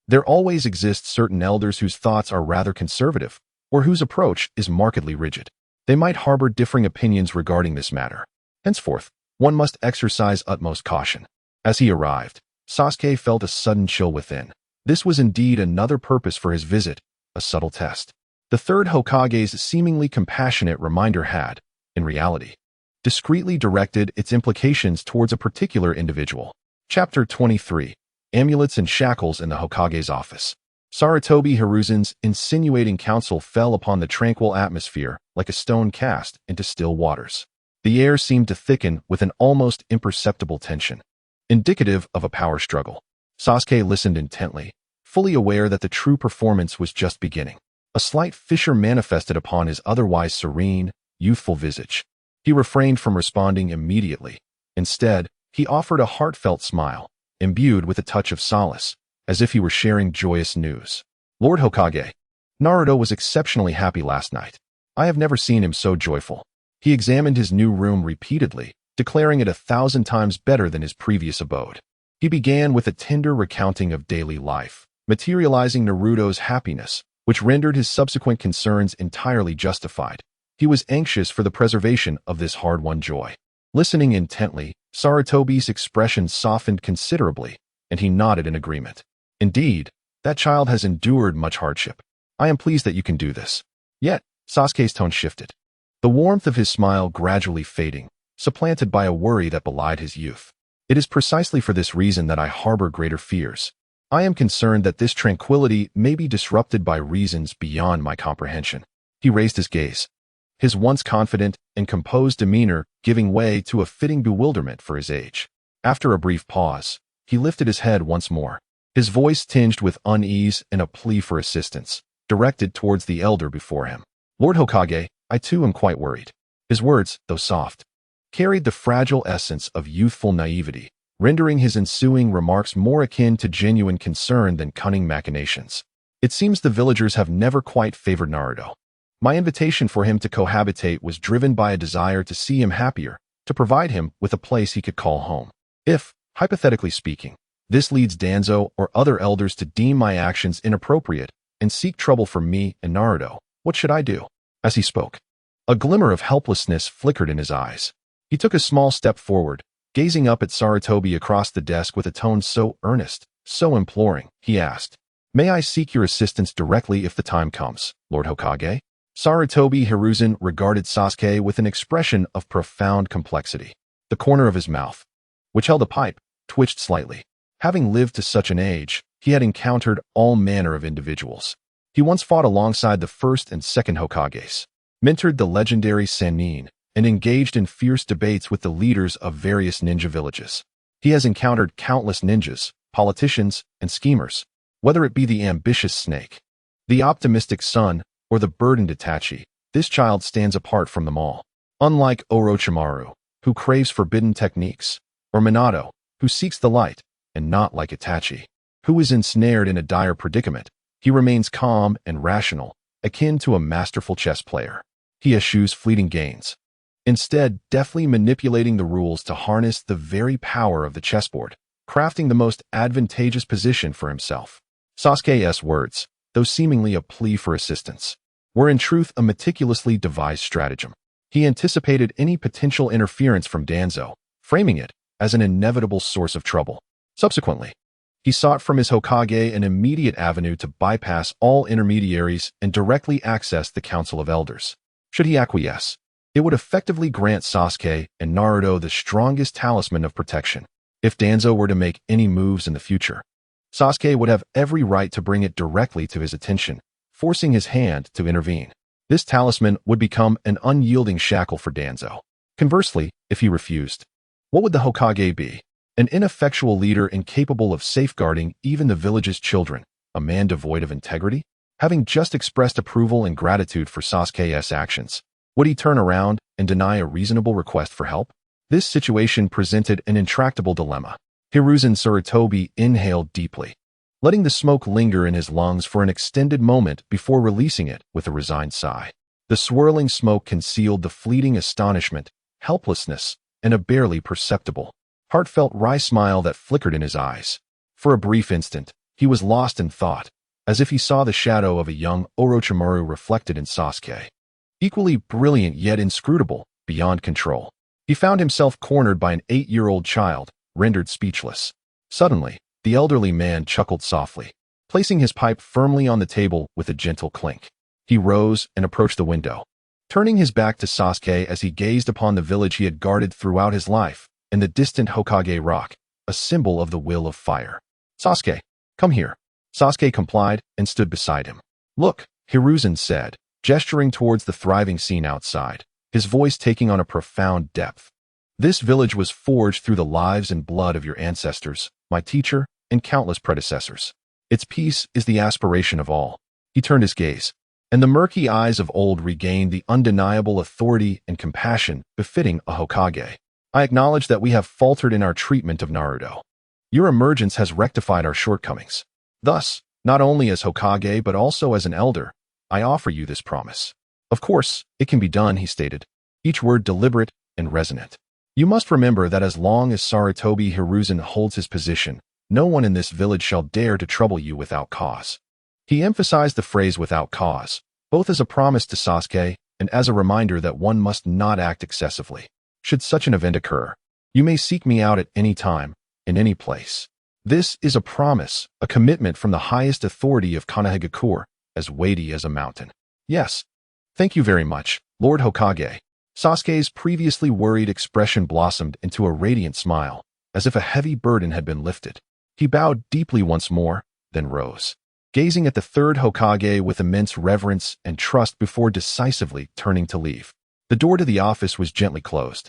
there always exist certain elders whose thoughts are rather conservative, or whose approach is markedly rigid. They might harbor differing opinions regarding this matter. Henceforth, one must exercise utmost caution." As he arrived, Sasuke felt a sudden chill within. This was indeed another purpose for his visit, a subtle test. The third Hokage's seemingly compassionate reminder had, in reality, discreetly directed its implications towards a particular individual. Chapter 23. Amulets and Shackles in the Hokage's Office. Sarutobi Hiruzen's insinuating counsel fell upon the tranquil atmosphere like a stone cast into still waters. The air seemed to thicken with an almost imperceptible tension, indicative of a power struggle. Sasuke listened intently, fully aware that the true performance was just beginning. A slight fissure manifested upon his otherwise serene, youthful visage. He refrained from responding immediately. Instead, he offered a heartfelt smile, imbued with a touch of solace, as if he were sharing joyous news. Lord Hokage, Naruto was exceptionally happy last night. I have never seen him so joyful. He examined his new room repeatedly, declaring it 1,000 times better than his previous abode. He began with a tender recounting of daily life, materializing Naruto's happiness, which rendered his subsequent concerns entirely justified. He was anxious for the preservation of this hard-won joy. Listening intently, Sarutobi's expression softened considerably, and he nodded in agreement. Indeed, that child has endured much hardship. I am pleased that you can do this. Yet, Sasuke's tone shifted, the warmth of his smile gradually fading, supplanted by a worry that belied his youth. It is precisely for this reason that I harbor greater fears. I am concerned that this tranquility may be disrupted by reasons beyond my comprehension. He raised his gaze, his once confident and composed demeanor giving way to a fitting bewilderment for his age. After a brief pause, he lifted his head once more, his voice tinged with unease and a plea for assistance, directed towards the elder before him. Lord Hokage, I too am quite worried. His words, though soft, carried the fragile essence of youthful naivety, rendering his ensuing remarks more akin to genuine concern than cunning machinations. It seems the villagers have never quite favored Naruto. My invitation for him to cohabitate was driven by a desire to see him happier, to provide him with a place he could call home. If, hypothetically speaking, this leads Danzo or other elders to deem my actions inappropriate and seek trouble for me and Naruto, what should I do? As he spoke, a glimmer of helplessness flickered in his eyes. He took a small step forward, gazing up at Sarutobi across the desk with a tone so earnest, so imploring. He asked, "May I seek your assistance directly if the time comes, Lord Hokage?" Sarutobi Hiruzen regarded Sasuke with an expression of profound complexity. The corner of his mouth, which held a pipe, twitched slightly. Having lived to such an age, he had encountered all manner of individuals. He once fought alongside the first and second Hokages, mentored the legendary Sannin, and engaged in fierce debates with the leaders of various ninja villages. He has encountered countless ninjas, politicians, and schemers, whether it be the ambitious snake, the optimistic sun, or the burdened Itachi. This child stands apart from them all. Unlike Orochimaru, who craves forbidden techniques, or Minato, who seeks the light, and not like Itachi, who is ensnared in a dire predicament, he remains calm and rational, akin to a masterful chess player. He eschews fleeting gains, instead deftly manipulating the rules to harness the very power of the chessboard, crafting the most advantageous position for himself. Sasuke's words, though seemingly a plea for assistance, were in truth a meticulously devised stratagem. He anticipated any potential interference from Danzo, framing it as an inevitable source of trouble. Subsequently, he sought from his Hokage an immediate avenue to bypass all intermediaries and directly access the Council of Elders. Should he acquiesce, it would effectively grant Sasuke and Naruto the strongest talisman of protection. If Danzo were to make any moves in the future, Sasuke would have every right to bring it directly to his attention, forcing his hand to intervene. This talisman would become an unyielding shackle for Danzo. Conversely, if he refused, what would the Hokage be? An ineffectual leader incapable of safeguarding even the village's children, a man devoid of integrity? Having just expressed approval and gratitude for Sasuke's actions, would he turn around and deny a reasonable request for help? This situation presented an intractable dilemma. Hiruzen Sarutobi inhaled deeply, letting the smoke linger in his lungs for an extended moment before releasing it with a resigned sigh. The swirling smoke concealed the fleeting astonishment, helplessness, and a barely perceptible, heartfelt wry smile that flickered in his eyes. For a brief instant, he was lost in thought, as if he saw the shadow of a young Orochimaru reflected in Sasuke. Equally brilliant yet inscrutable, beyond control. He found himself cornered by an 8-year-old child, rendered speechless. Suddenly, the elderly man chuckled softly, placing his pipe firmly on the table with a gentle clink. He rose and approached the window, turning his back to Sasuke as he gazed upon the village he had guarded throughout his life, and the distant Hokage rock, a symbol of the will of fire. "Sasuke, come here." Sasuke complied and stood beside him. "Look," Hiruzen said, gesturing towards the thriving scene outside, his voice taking on a profound depth. "This village was forged through the lives and blood of your ancestors, my teacher, and countless predecessors. Its peace is the aspiration of all." He turned his gaze, and the murky eyes of old regained the undeniable authority and compassion befitting a Hokage. I acknowledge that we have faltered in our treatment of Naruto. Your emergence has rectified our shortcomings. Thus, not only as Hokage but also as an elder, I offer you this promise. Of course, it can be done, he stated, each word deliberate and resonant. You must remember that as long as Sarutobi Hiruzen holds his position, no one in this village shall dare to trouble you without cause. He emphasized the phrase without cause, both as a promise to Sasuke and as a reminder that one must not act excessively. Should such an event occur, you may seek me out at any time, in any place. This is a promise, a commitment from the highest authority of Konoha, as weighty as a mountain. Yes. Thank you very much, Lord Hokage. Sasuke's previously worried expression blossomed into a radiant smile, as if a heavy burden had been lifted. He bowed deeply once more, then rose, gazing at the third Hokage with immense reverence and trust before decisively turning to leave. The door to the office was gently closed.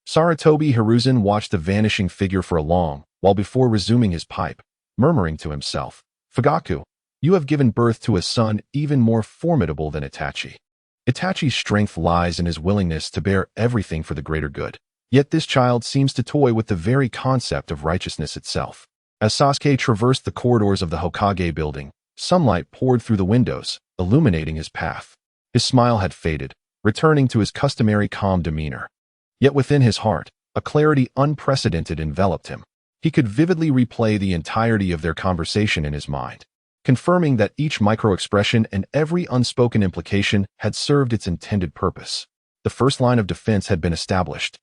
Sarutobi Hiruzen watched the vanishing figure for a long while before resuming his pipe, murmuring to himself, Fugaku, you have given birth to a son even more formidable than Itachi. Itachi's strength lies in his willingness to bear everything for the greater good. Yet this child seems to toy with the very concept of righteousness itself. As Sasuke traversed the corridors of the Hokage building, sunlight poured through the windows, illuminating his path. His smile had faded, returning to his customary calm demeanor. Yet within his heart, a clarity unprecedented enveloped him. He could vividly replay the entirety of their conversation in his mind, confirming that each micro-expression and every unspoken implication had served its intended purpose. The first line of defense had been established.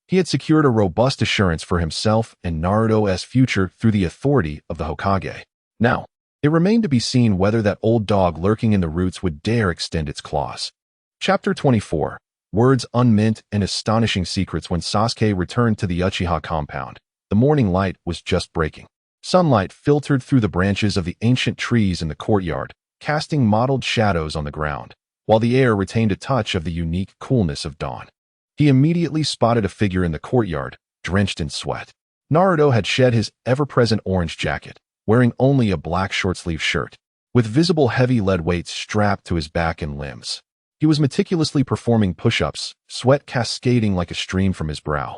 He had secured a robust assurance for himself and Naruto's future through the authority of the Hokage. Now, it remained to be seen whether that old dog lurking in the roots would dare extend its claws. Chapter 24. Words unmeant and astonishing secrets. When Sasuke returned to the Uchiha compound, the morning light was just breaking. Sunlight filtered through the branches of the ancient trees in the courtyard, casting mottled shadows on the ground, while the air retained a touch of the unique coolness of dawn. He immediately spotted a figure in the courtyard, drenched in sweat. Naruto had shed his ever-present orange jacket, wearing only a black short-sleeve shirt, with visible heavy lead weights strapped to his back and limbs. He was meticulously performing push-ups, sweat cascading like a stream from his brow,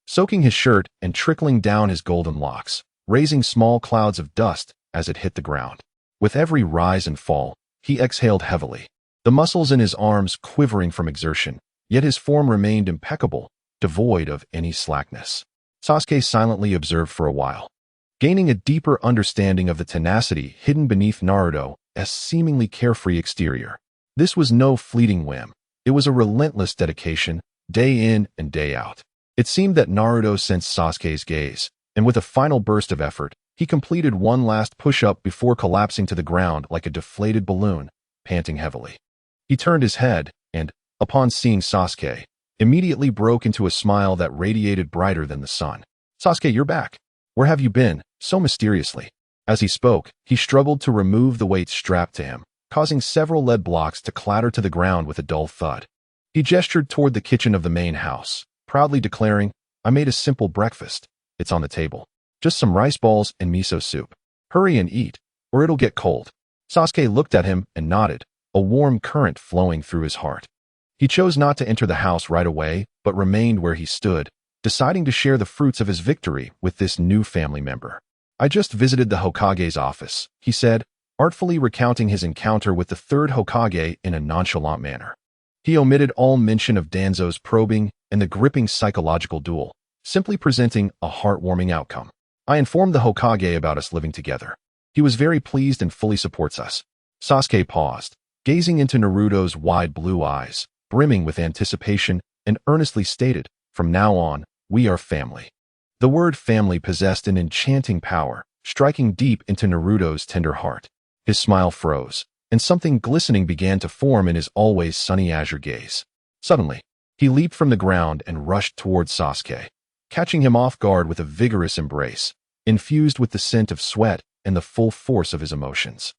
soaking his shirt and trickling down his golden locks, raising small clouds of dust as it hit the ground. With every rise and fall, he exhaled heavily, the muscles in his arms quivering from exertion, yet his form remained impeccable, devoid of any slackness. Sasuke silently observed for a while, gaining a deeper understanding of the tenacity hidden beneath Naruto's seemingly carefree exterior. This was no fleeting whim. It was a relentless dedication, day in and day out. It seemed that Naruto sensed Sasuke's gaze, and with a final burst of effort, he completed one last push-up before collapsing to the ground like a deflated balloon, panting heavily. He turned his head, and, upon seeing Sasuke, immediately broke into a smile that radiated brighter than the sun. Sasuke, you're back. Where have you been, so mysteriously? As he spoke, he struggled to remove the weights strapped to him, causing several lead blocks to clatter to the ground with a dull thud. He gestured toward the kitchen of the main house, proudly declaring, I made a simple breakfast. It's on the table. Just some rice balls and miso soup. Hurry and eat, or it'll get cold. Sasuke looked at him and nodded, a warm current flowing through his heart. He chose not to enter the house right away, but remained where he stood, deciding to share the fruits of his victory with this new family member. I just visited the Hokage's office, he said, artfully recounting his encounter with the third Hokage in a nonchalant manner. He omitted all mention of Danzo's probing and the gripping psychological duel, simply presenting a heartwarming outcome. I informed the Hokage about us living together. He was very pleased and fully supports us. Sasuke paused, gazing into Naruto's wide blue eyes, brimming with anticipation, and earnestly stated, from now on, we are family. The word family possessed an enchanting power, striking deep into Naruto's tender heart. His smile froze, and something glistening began to form in his always sunny azure gaze. Suddenly, he leaped from the ground and rushed towards Sasuke, catching him off guard with a vigorous embrace, infused with the scent of sweat and the full force of his emotions.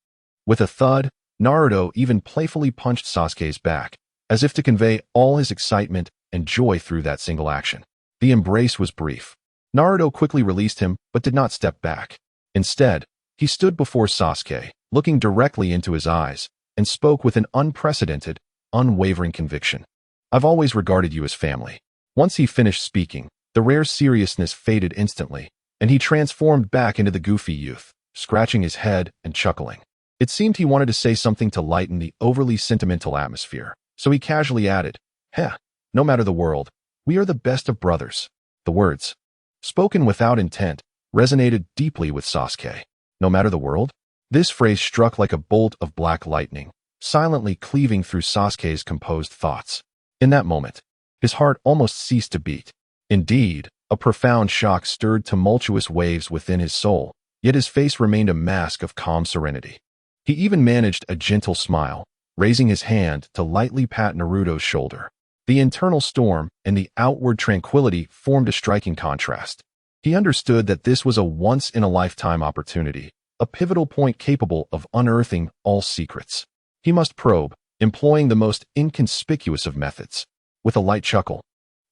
With a thud, Naruto even playfully punched Sasuke's back, as if to convey all his excitement and joy through that single action. The embrace was brief. Naruto quickly released him, but did not step back. Instead, he stood before Sasuke, looking directly into his eyes, and spoke with an unprecedented, unwavering conviction. I've always regarded you as family. Once he finished speaking, the rare seriousness faded instantly, and he transformed back into the goofy youth, scratching his head and chuckling. It seemed he wanted to say something to lighten the overly sentimental atmosphere, so he casually added, "Heh, no matter the world, we are the best of brothers." The words, spoken without intent, resonated deeply with Sasuke. No matter the world? This phrase struck like a bolt of black lightning, silently cleaving through Sasuke's composed thoughts. In that moment, his heart almost ceased to beat. Indeed, a profound shock stirred tumultuous waves within his soul, yet his face remained a mask of calm serenity. He even managed a gentle smile, raising his hand to lightly pat Naruto's shoulder. The internal storm and the outward tranquility formed a striking contrast. He understood that this was a once-in-a-lifetime opportunity, a pivotal point capable of unearthing all secrets. He must probe, employing the most inconspicuous of methods. With a light chuckle,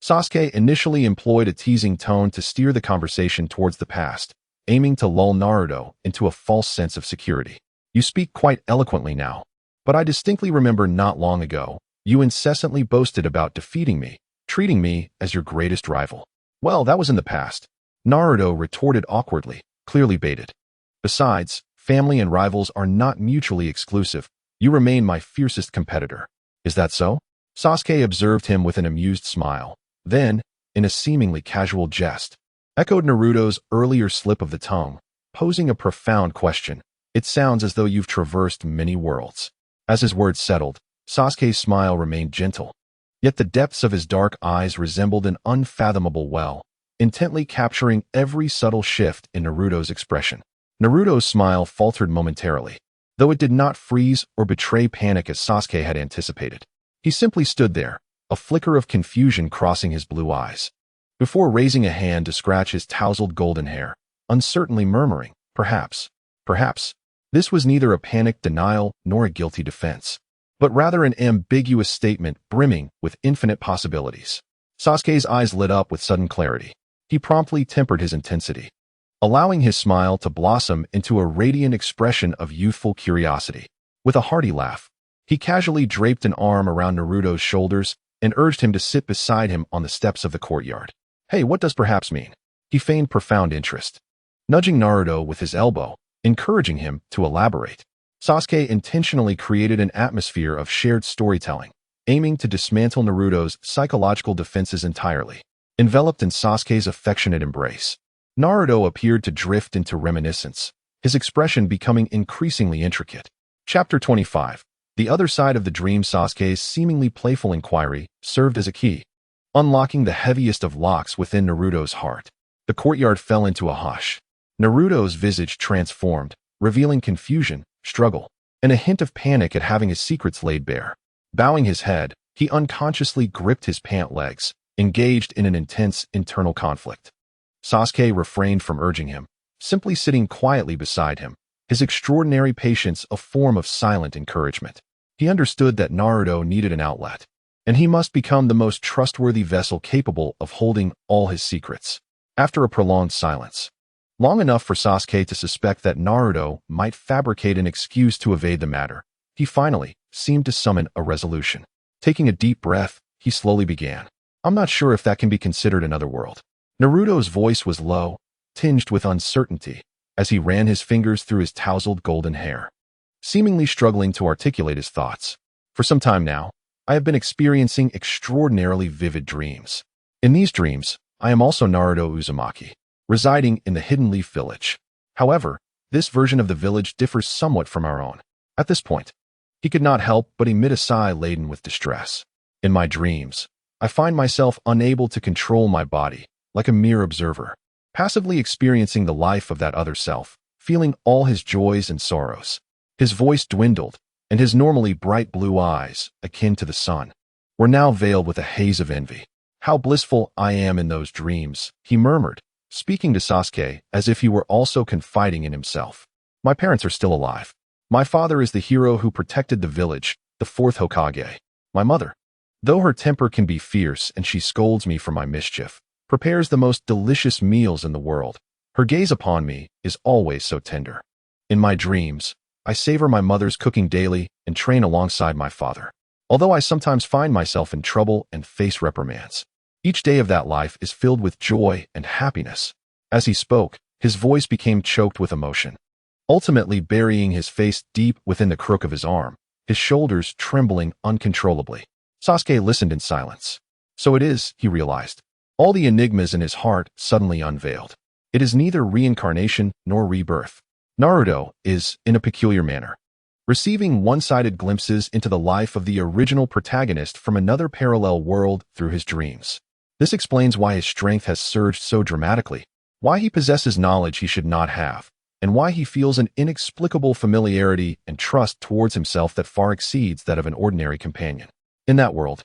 Sasuke initially employed a teasing tone to steer the conversation towards the past, aiming to lull Naruto into a false sense of security. "You speak quite eloquently now, but I distinctly remember not long ago, you incessantly boasted about defeating me, treating me as your greatest rival." "Well, that was in the past," Naruto retorted awkwardly, clearly baited. "Besides, family and rivals are not mutually exclusive. You remain my fiercest competitor." "Is that so?" Sasuke observed him with an amused smile. Then, in a seemingly casual jest, echoed Naruto's earlier slip of the tongue, posing a profound question. "It sounds as though you've traversed many worlds." As his words settled, Sasuke's smile remained gentle. Yet the depths of his dark eyes resembled an unfathomable well, intently capturing every subtle shift in Naruto's expression. Naruto's smile faltered momentarily, though it did not freeze or betray panic as Sasuke had anticipated. He simply stood there, a flicker of confusion crossing his blue eyes, before raising a hand to scratch his tousled golden hair, uncertainly murmuring, "Perhaps." This was neither a panicked denial nor a guilty defense, but rather an ambiguous statement brimming with infinite possibilities. Sasuke's eyes lit up with sudden clarity. He promptly tempered his intensity, allowing his smile to blossom into a radiant expression of youthful curiosity. With a hearty laugh, he casually draped an arm around Naruto's shoulders and urged him to sit beside him on the steps of the courtyard. "Hey, what does perhaps mean?" He feigned profound interest, nudging Naruto with his elbow, encouraging him to elaborate. Sasuke intentionally created an atmosphere of shared storytelling, aiming to dismantle Naruto's psychological defenses entirely. Enveloped in Sasuke's affectionate embrace, Naruto appeared to drift into reminiscence, his expression becoming increasingly intricate. Chapter 25. The other side of the dream. Sasuke's seemingly playful inquiry served as a key, unlocking the heaviest of locks within Naruto's heart. The courtyard fell into a hush. Naruto's visage transformed, revealing confusion, struggle, and a hint of panic at having his secrets laid bare. Bowing his head, he unconsciously gripped his pant legs, engaged in an intense internal conflict. Sasuke refrained from urging him, simply sitting quietly beside him, his extraordinary patience a form of silent encouragement. He understood that Naruto needed an outlet, and he must become the most trustworthy vessel capable of holding all his secrets. After a prolonged silence, long enough for Sasuke to suspect that Naruto might fabricate an excuse to evade the matter, he finally seemed to summon a resolution. Taking a deep breath, he slowly began. "I'm not sure if that can be considered another world." Naruto's voice was low, tinged with uncertainty, as he ran his fingers through his tousled golden hair, seemingly struggling to articulate his thoughts. "For some time now, I have been experiencing extraordinarily vivid dreams. In these dreams, I am also Naruto Uzumaki, residing in the Hidden Leaf Village. However, this version of the village differs somewhat from our own." At this point, he could not help but emit a sigh laden with distress. "In my dreams, I find myself unable to control my body, like a mere observer, passively experiencing the life of that other self, feeling all his joys and sorrows." His voice dwindled, and his normally bright blue eyes, akin to the sun, were now veiled with a haze of envy. "How blissful I am in those dreams," he murmured, speaking to Sasuke as if he were also confiding in himself. "My parents are still alive. My father is the hero who protected the village, the fourth Hokage. My mother, though her temper can be fierce and she scolds me for my mischief, prepares the most delicious meals in the world. Her gaze upon me is always so tender. In my dreams, I savor my mother's cooking daily and train alongside my father. Although I sometimes find myself in trouble and face reprimands, each day of that life is filled with joy and happiness. As he spoke, his voice became choked with emotion, ultimately burying his face deep within the crook of his arm, his shoulders trembling uncontrollably. Sasuke listened in silence. So it is, he realized. All the enigmas in his heart suddenly unveiled. It is neither reincarnation nor rebirth. Naruto is, in a peculiar manner, receiving one-sided glimpses into the life of the original protagonist from another parallel world through his dreams. This explains why his strength has surged so dramatically, why he possesses knowledge he should not have, and why he feels an inexplicable familiarity and trust towards himself that far exceeds that of an ordinary companion. In that world,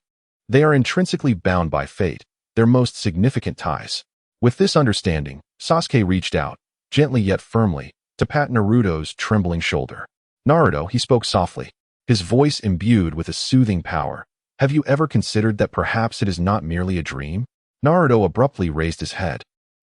they are intrinsically bound by fate, their most significant ties. With this understanding, Sasuke reached out, gently yet firmly, to pat Naruto's trembling shoulder. Naruto, he spoke softly, his voice imbued with a soothing power. Have you ever considered that perhaps it is not merely a dream? Naruto abruptly raised his head,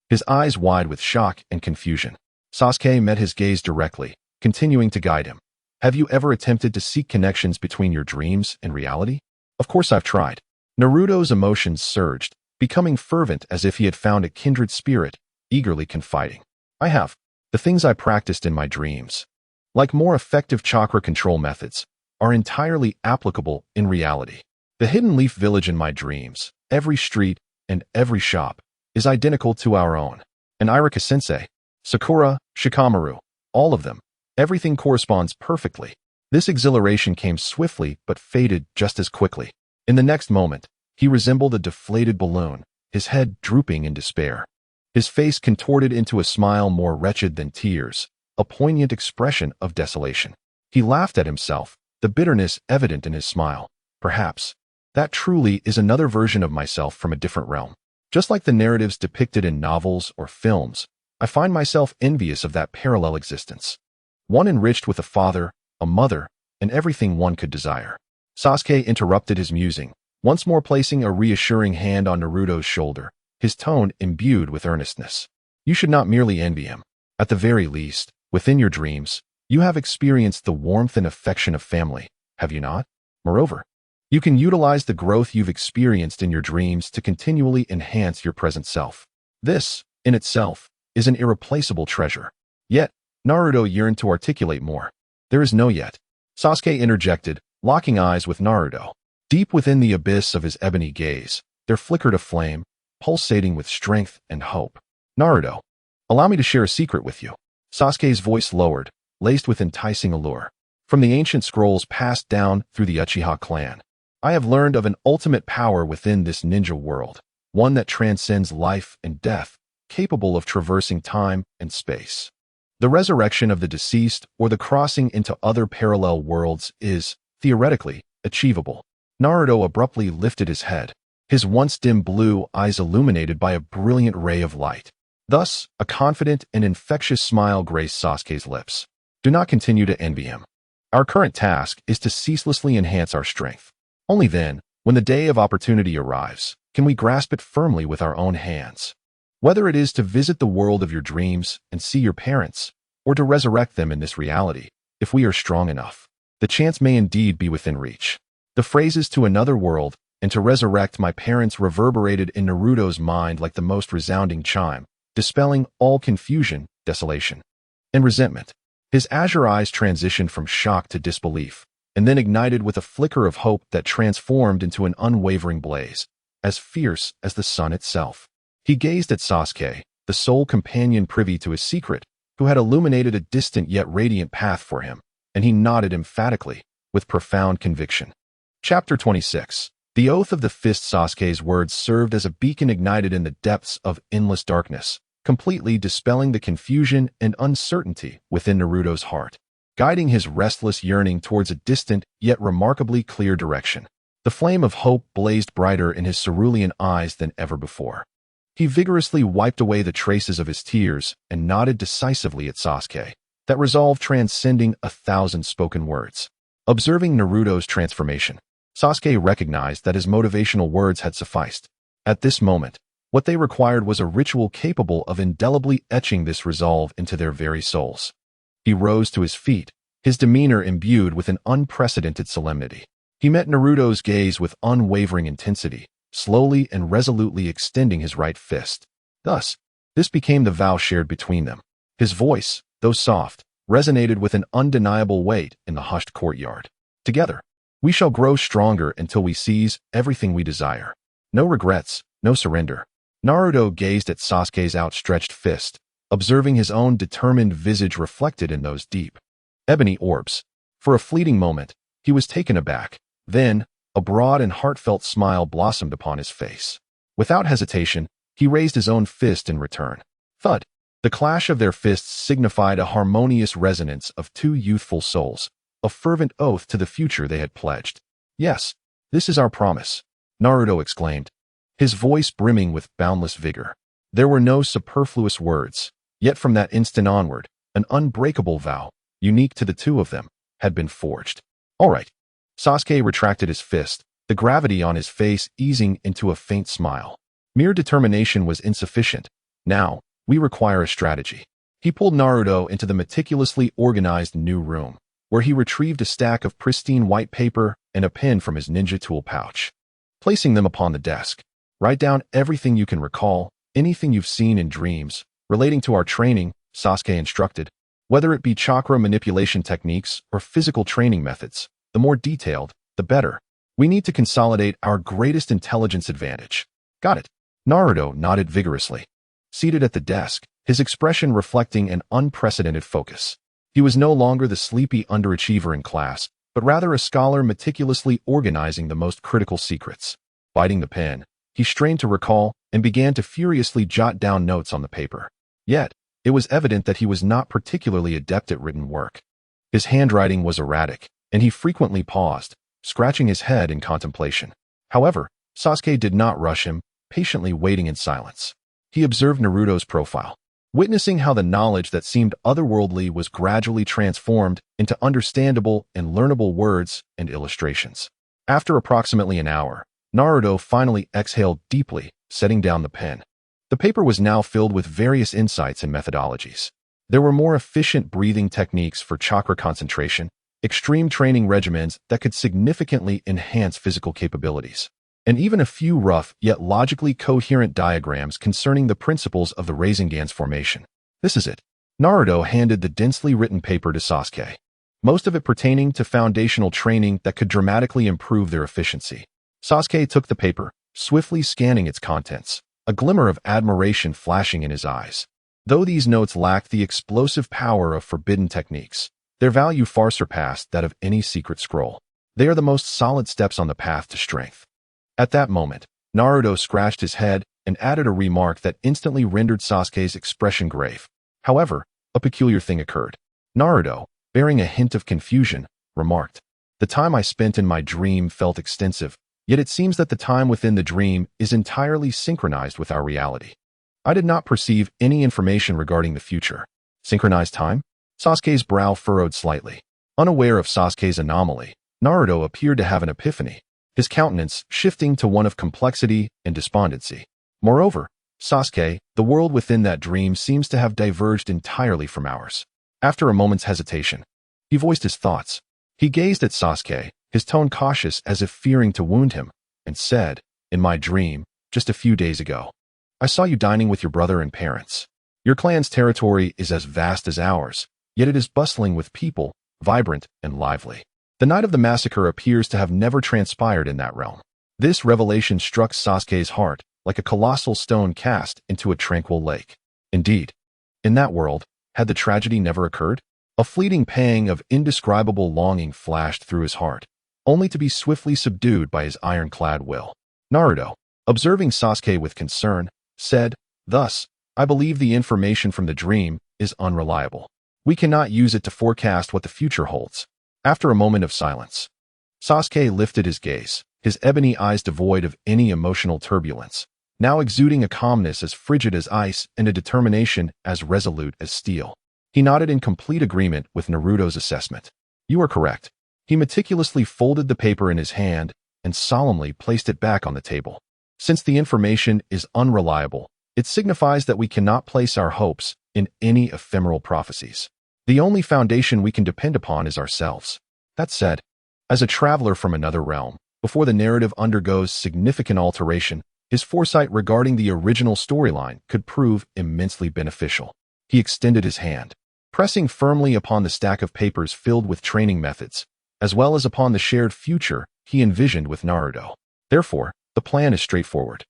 his eyes wide with shock and confusion. Sasuke met his gaze directly, continuing to guide him. Have you ever attempted to seek connections between your dreams and reality? Of course I've tried. Naruto's emotions surged, becoming fervent as if he had found a kindred spirit, eagerly confiding. I have. The things I practiced in my dreams, like more effective chakra control methods, are entirely applicable in reality. The Hidden Leaf Village in my dreams, every street and every shop, is identical to our own. And Iruka-sensei, Sakura, Shikamaru, all of them, everything corresponds perfectly. This exhilaration came swiftly but faded just as quickly. In the next moment, he resembled a deflated balloon, his head drooping in despair. His face contorted into a smile more wretched than tears, a poignant expression of desolation. He laughed at himself, the bitterness evident in his smile. Perhaps that truly is another version of myself from a different realm. Just like the narratives depicted in novels or films, I find myself envious of that parallel existence. One enriched with a father, a mother, and everything one could desire. Sasuke interrupted his musing, once more placing a reassuring hand on Naruto's shoulder, his tone imbued with earnestness. You should not merely envy him. At the very least, within your dreams, you have experienced the warmth and affection of family, have you not? Moreover, you can utilize the growth you've experienced in your dreams to continually enhance your present self. This, in itself, is an irreplaceable treasure. Yet, Naruto yearned to articulate more. There is no yet. Sasuke interjected, locking eyes with Naruto. Deep within the abyss of his ebony gaze, there flickered a flame, pulsating with strength and hope. Naruto, allow me to share a secret with you. Sasuke's voice lowered, laced with enticing allure. From the ancient scrolls passed down through the Uchiha clan, I have learned of an ultimate power within this ninja world, one that transcends life and death, capable of traversing time and space. The resurrection of the deceased or the crossing into other parallel worlds is, theoretically, achievable. Naruto abruptly lifted his head, his once dim blue eyes illuminated by a brilliant ray of light. Thus, a confident and infectious smile graced Sasuke's lips. Do not continue to envy him. Our current task is to ceaselessly enhance our strength. Only then, when the day of opportunity arrives, can we grasp it firmly with our own hands. Whether it is to visit the world of your dreams and see your parents, or to resurrect them in this reality, if we are strong enough, the chance may indeed be within reach. The phrases "to another world" and "to resurrect my parents" reverberated in Naruto's mind like the most resounding chime, dispelling all confusion, desolation, and resentment. His azure eyes transitioned from shock to disbelief, and then ignited with a flicker of hope that transformed into an unwavering blaze, as fierce as the sun itself. He gazed at Sasuke, the sole companion privy to his secret, who had illuminated a distant yet radiant path for him, and he nodded emphatically, with profound conviction. Chapter 26. The Oath of the Fist. Sasuke's words served as a beacon ignited in the depths of endless darkness, completely dispelling the confusion and uncertainty within Naruto's heart, guiding his restless yearning towards a distant yet remarkably clear direction. The flame of hope blazed brighter in his cerulean eyes than ever before. He vigorously wiped away the traces of his tears and nodded decisively at Sasuke, that resolve transcending 1,000 spoken words. Observing Naruto's transformation, Sasuke recognized that his motivational words had sufficed. At this moment, what they required was a ritual capable of indelibly etching this resolve into their very souls. He rose to his feet, his demeanor imbued with an unprecedented solemnity. He met Naruto's gaze with unwavering intensity, slowly and resolutely extending his right fist. Thus, this became the vow shared between them. His voice, though soft, resonated with an undeniable weight in the hushed courtyard. Together, we shall grow stronger until we seize everything we desire. No regrets, no surrender. Naruto gazed at Sasuke's outstretched fist, observing his own determined visage reflected in those deep, ebony orbs. For a fleeting moment, he was taken aback. Then, a broad and heartfelt smile blossomed upon his face. Without hesitation, he raised his own fist in return. Thud! The clash of their fists signified a harmonious resonance of two youthful souls, a fervent oath to the future they had pledged. Yes, this is our promise, Naruto exclaimed, his voice brimming with boundless vigor. There were no superfluous words, yet from that instant onward, an unbreakable vow, unique to the two of them, had been forged. All right. Sasuke retracted his fist, the gravity on his face easing into a faint smile. Mere determination was insufficient. Now, we require a strategy. He pulled Naruto into the meticulously organized new room, where he retrieved a stack of pristine white paper and a pen from his ninja tool pouch. Placing them upon the desk, write down everything you can recall, anything you've seen in dreams, relating to our training, Sasuke instructed. Whether it be chakra manipulation techniques or physical training methods, the more detailed, the better. We need to consolidate our greatest intelligence advantage. Got it. Naruto nodded vigorously. Seated at the desk, his expression reflecting an unprecedented focus. He was no longer the sleepy underachiever in class, but rather a scholar meticulously organizing the most critical secrets. Biting the pen, he strained to recall and began to furiously jot down notes on the paper. Yet, it was evident that he was not particularly adept at written work. His handwriting was erratic, and he frequently paused, scratching his head in contemplation. However, Sasuke did not rush him, patiently waiting in silence. He observed Naruto's profile, witnessing how the knowledge that seemed otherworldly was gradually transformed into understandable and learnable words and illustrations. After approximately an hour, Naruto finally exhaled deeply, setting down the pen. The paper was now filled with various insights and methodologies. There were more efficient breathing techniques for chakra concentration, extreme training regimens that could significantly enhance physical capabilities, and even a few rough yet logically coherent diagrams concerning the principles of the Rasengan's formation. This is it. Naruto handed the densely written paper to Sasuke, most of it pertaining to foundational training that could dramatically improve their efficiency. Sasuke took the paper, swiftly scanning its contents, a glimmer of admiration flashing in his eyes. Though these notes lacked the explosive power of forbidden techniques, their value far surpassed that of any secret scroll. They are the most solid steps on the path to strength. At that moment, Naruto scratched his head and added a remark that instantly rendered Sasuke's expression grave. However, a peculiar thing occurred. Naruto, bearing a hint of confusion, remarked, "The time I spent in my dream felt extensive, yet it seems that the time within the dream is entirely synchronized with our reality. I did not perceive any information regarding the future." Synchronized time? Sasuke's brow furrowed slightly. Unaware of Sasuke's anomaly, Naruto appeared to have an epiphany, his countenance shifting to one of complexity and despondency. Moreover, Sasuke, the world within that dream seems to have diverged entirely from ours. After a moment's hesitation, he voiced his thoughts. He gazed at Sasuke, his tone cautious as if fearing to wound him, and said, "In my dream, just a few days ago, I saw you dining with your brother and parents. Your clan's territory is as vast as ours, yet it is bustling with people, vibrant and lively. The night of the massacre appears to have never transpired in that realm." This revelation struck Sasuke's heart like a colossal stone cast into a tranquil lake. Indeed, in that world, had the tragedy never occurred? A fleeting pang of indescribable longing flashed through his heart, only to be swiftly subdued by his ironclad will. Naruto, observing Sasuke with concern, said, "Thus, I believe the information from the dream is unreliable. We cannot use it to forecast what the future holds." After a moment of silence, Sasuke lifted his gaze, his ebony eyes devoid of any emotional turbulence, now exuding a calmness as frigid as ice and a determination as resolute as steel. He nodded in complete agreement with Naruto's assessment. "You are correct." He meticulously folded the paper in his hand and solemnly placed it back on the table. "Since the information is unreliable, it signifies that we cannot place our hopes in any ephemeral prophecies. The only foundation we can depend upon is ourselves. That said, as a traveler from another realm, before the narrative undergoes significant alteration, his foresight regarding the original storyline could prove immensely beneficial. He extended his hand, pressing firmly upon the stack of papers filled with training methods, as well as upon the shared future he envisioned with Naruto. Therefore, the plan is straightforward.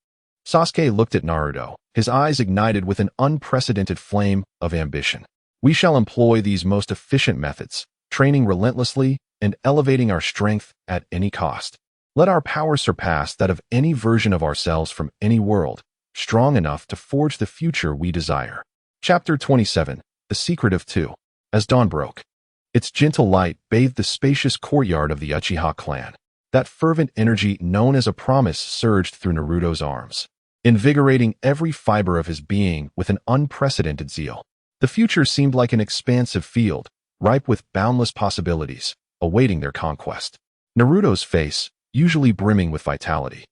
Sasuke looked at Naruto, his eyes ignited with an unprecedented flame of ambition. We shall employ these most efficient methods, training relentlessly and elevating our strength at any cost. Let our power surpass that of any version of ourselves from any world, strong enough to forge the future we desire. Chapter 27. The Secret of Two. As dawn broke, its gentle light bathed the spacious courtyard of the Uchiha clan. That fervent energy known as a promise surged through Naruto's arms, invigorating every fiber of his being with an unprecedented zeal. The future seemed like an expansive field, ripe with boundless possibilities, awaiting their conquest. Naruto's face, usually brimming with vitality,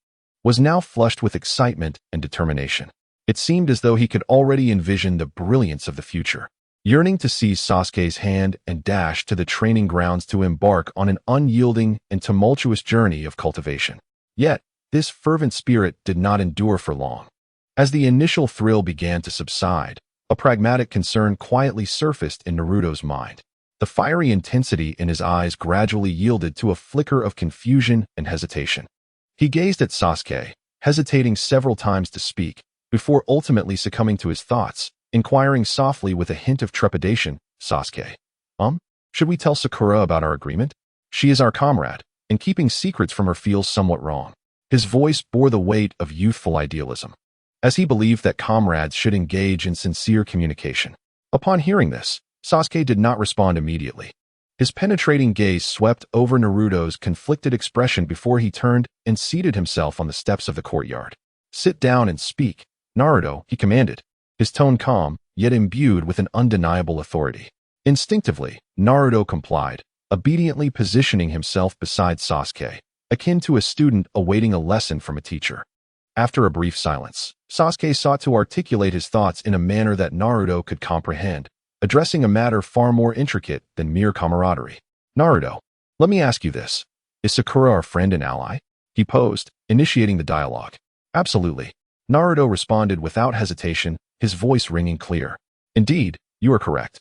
was now flushed with excitement and determination. It seemed as though he could already envision the brilliance of the future, yearning to seize Sasuke's hand and dash to the training grounds to embark on an unyielding and tumultuous journey of cultivation. Yet, this fervent spirit did not endure for long. As the initial thrill began to subside, a pragmatic concern quietly surfaced in Naruto's mind. The fiery intensity in his eyes gradually yielded to a flicker of confusion and hesitation. He gazed at Sasuke, hesitating several times to speak, before ultimately succumbing to his thoughts, inquiring softly with a hint of trepidation, "Sasuke, should we tell Sakura about our agreement? She is our comrade, and keeping secrets from her feels somewhat wrong." His voice bore the weight of youthful idealism, as he believed that comrades should engage in sincere communication. Upon hearing this, Sasuke did not respond immediately. His penetrating gaze swept over Naruto's conflicted expression before he turned and seated himself on the steps of the courtyard. "Sit down and speak, Naruto," he commanded, his tone calm, yet imbued with an undeniable authority. Instinctively, Naruto complied, obediently positioning himself beside Sasuke, akin to a student awaiting a lesson from a teacher. After a brief silence, Sasuke sought to articulate his thoughts in a manner that Naruto could comprehend, addressing a matter far more intricate than mere camaraderie. "Naruto, let me ask you this. Is Sakura our friend and ally?" he posed, initiating the dialogue. "Absolutely," Naruto responded without hesitation, his voice ringing clear. "Indeed, you are correct.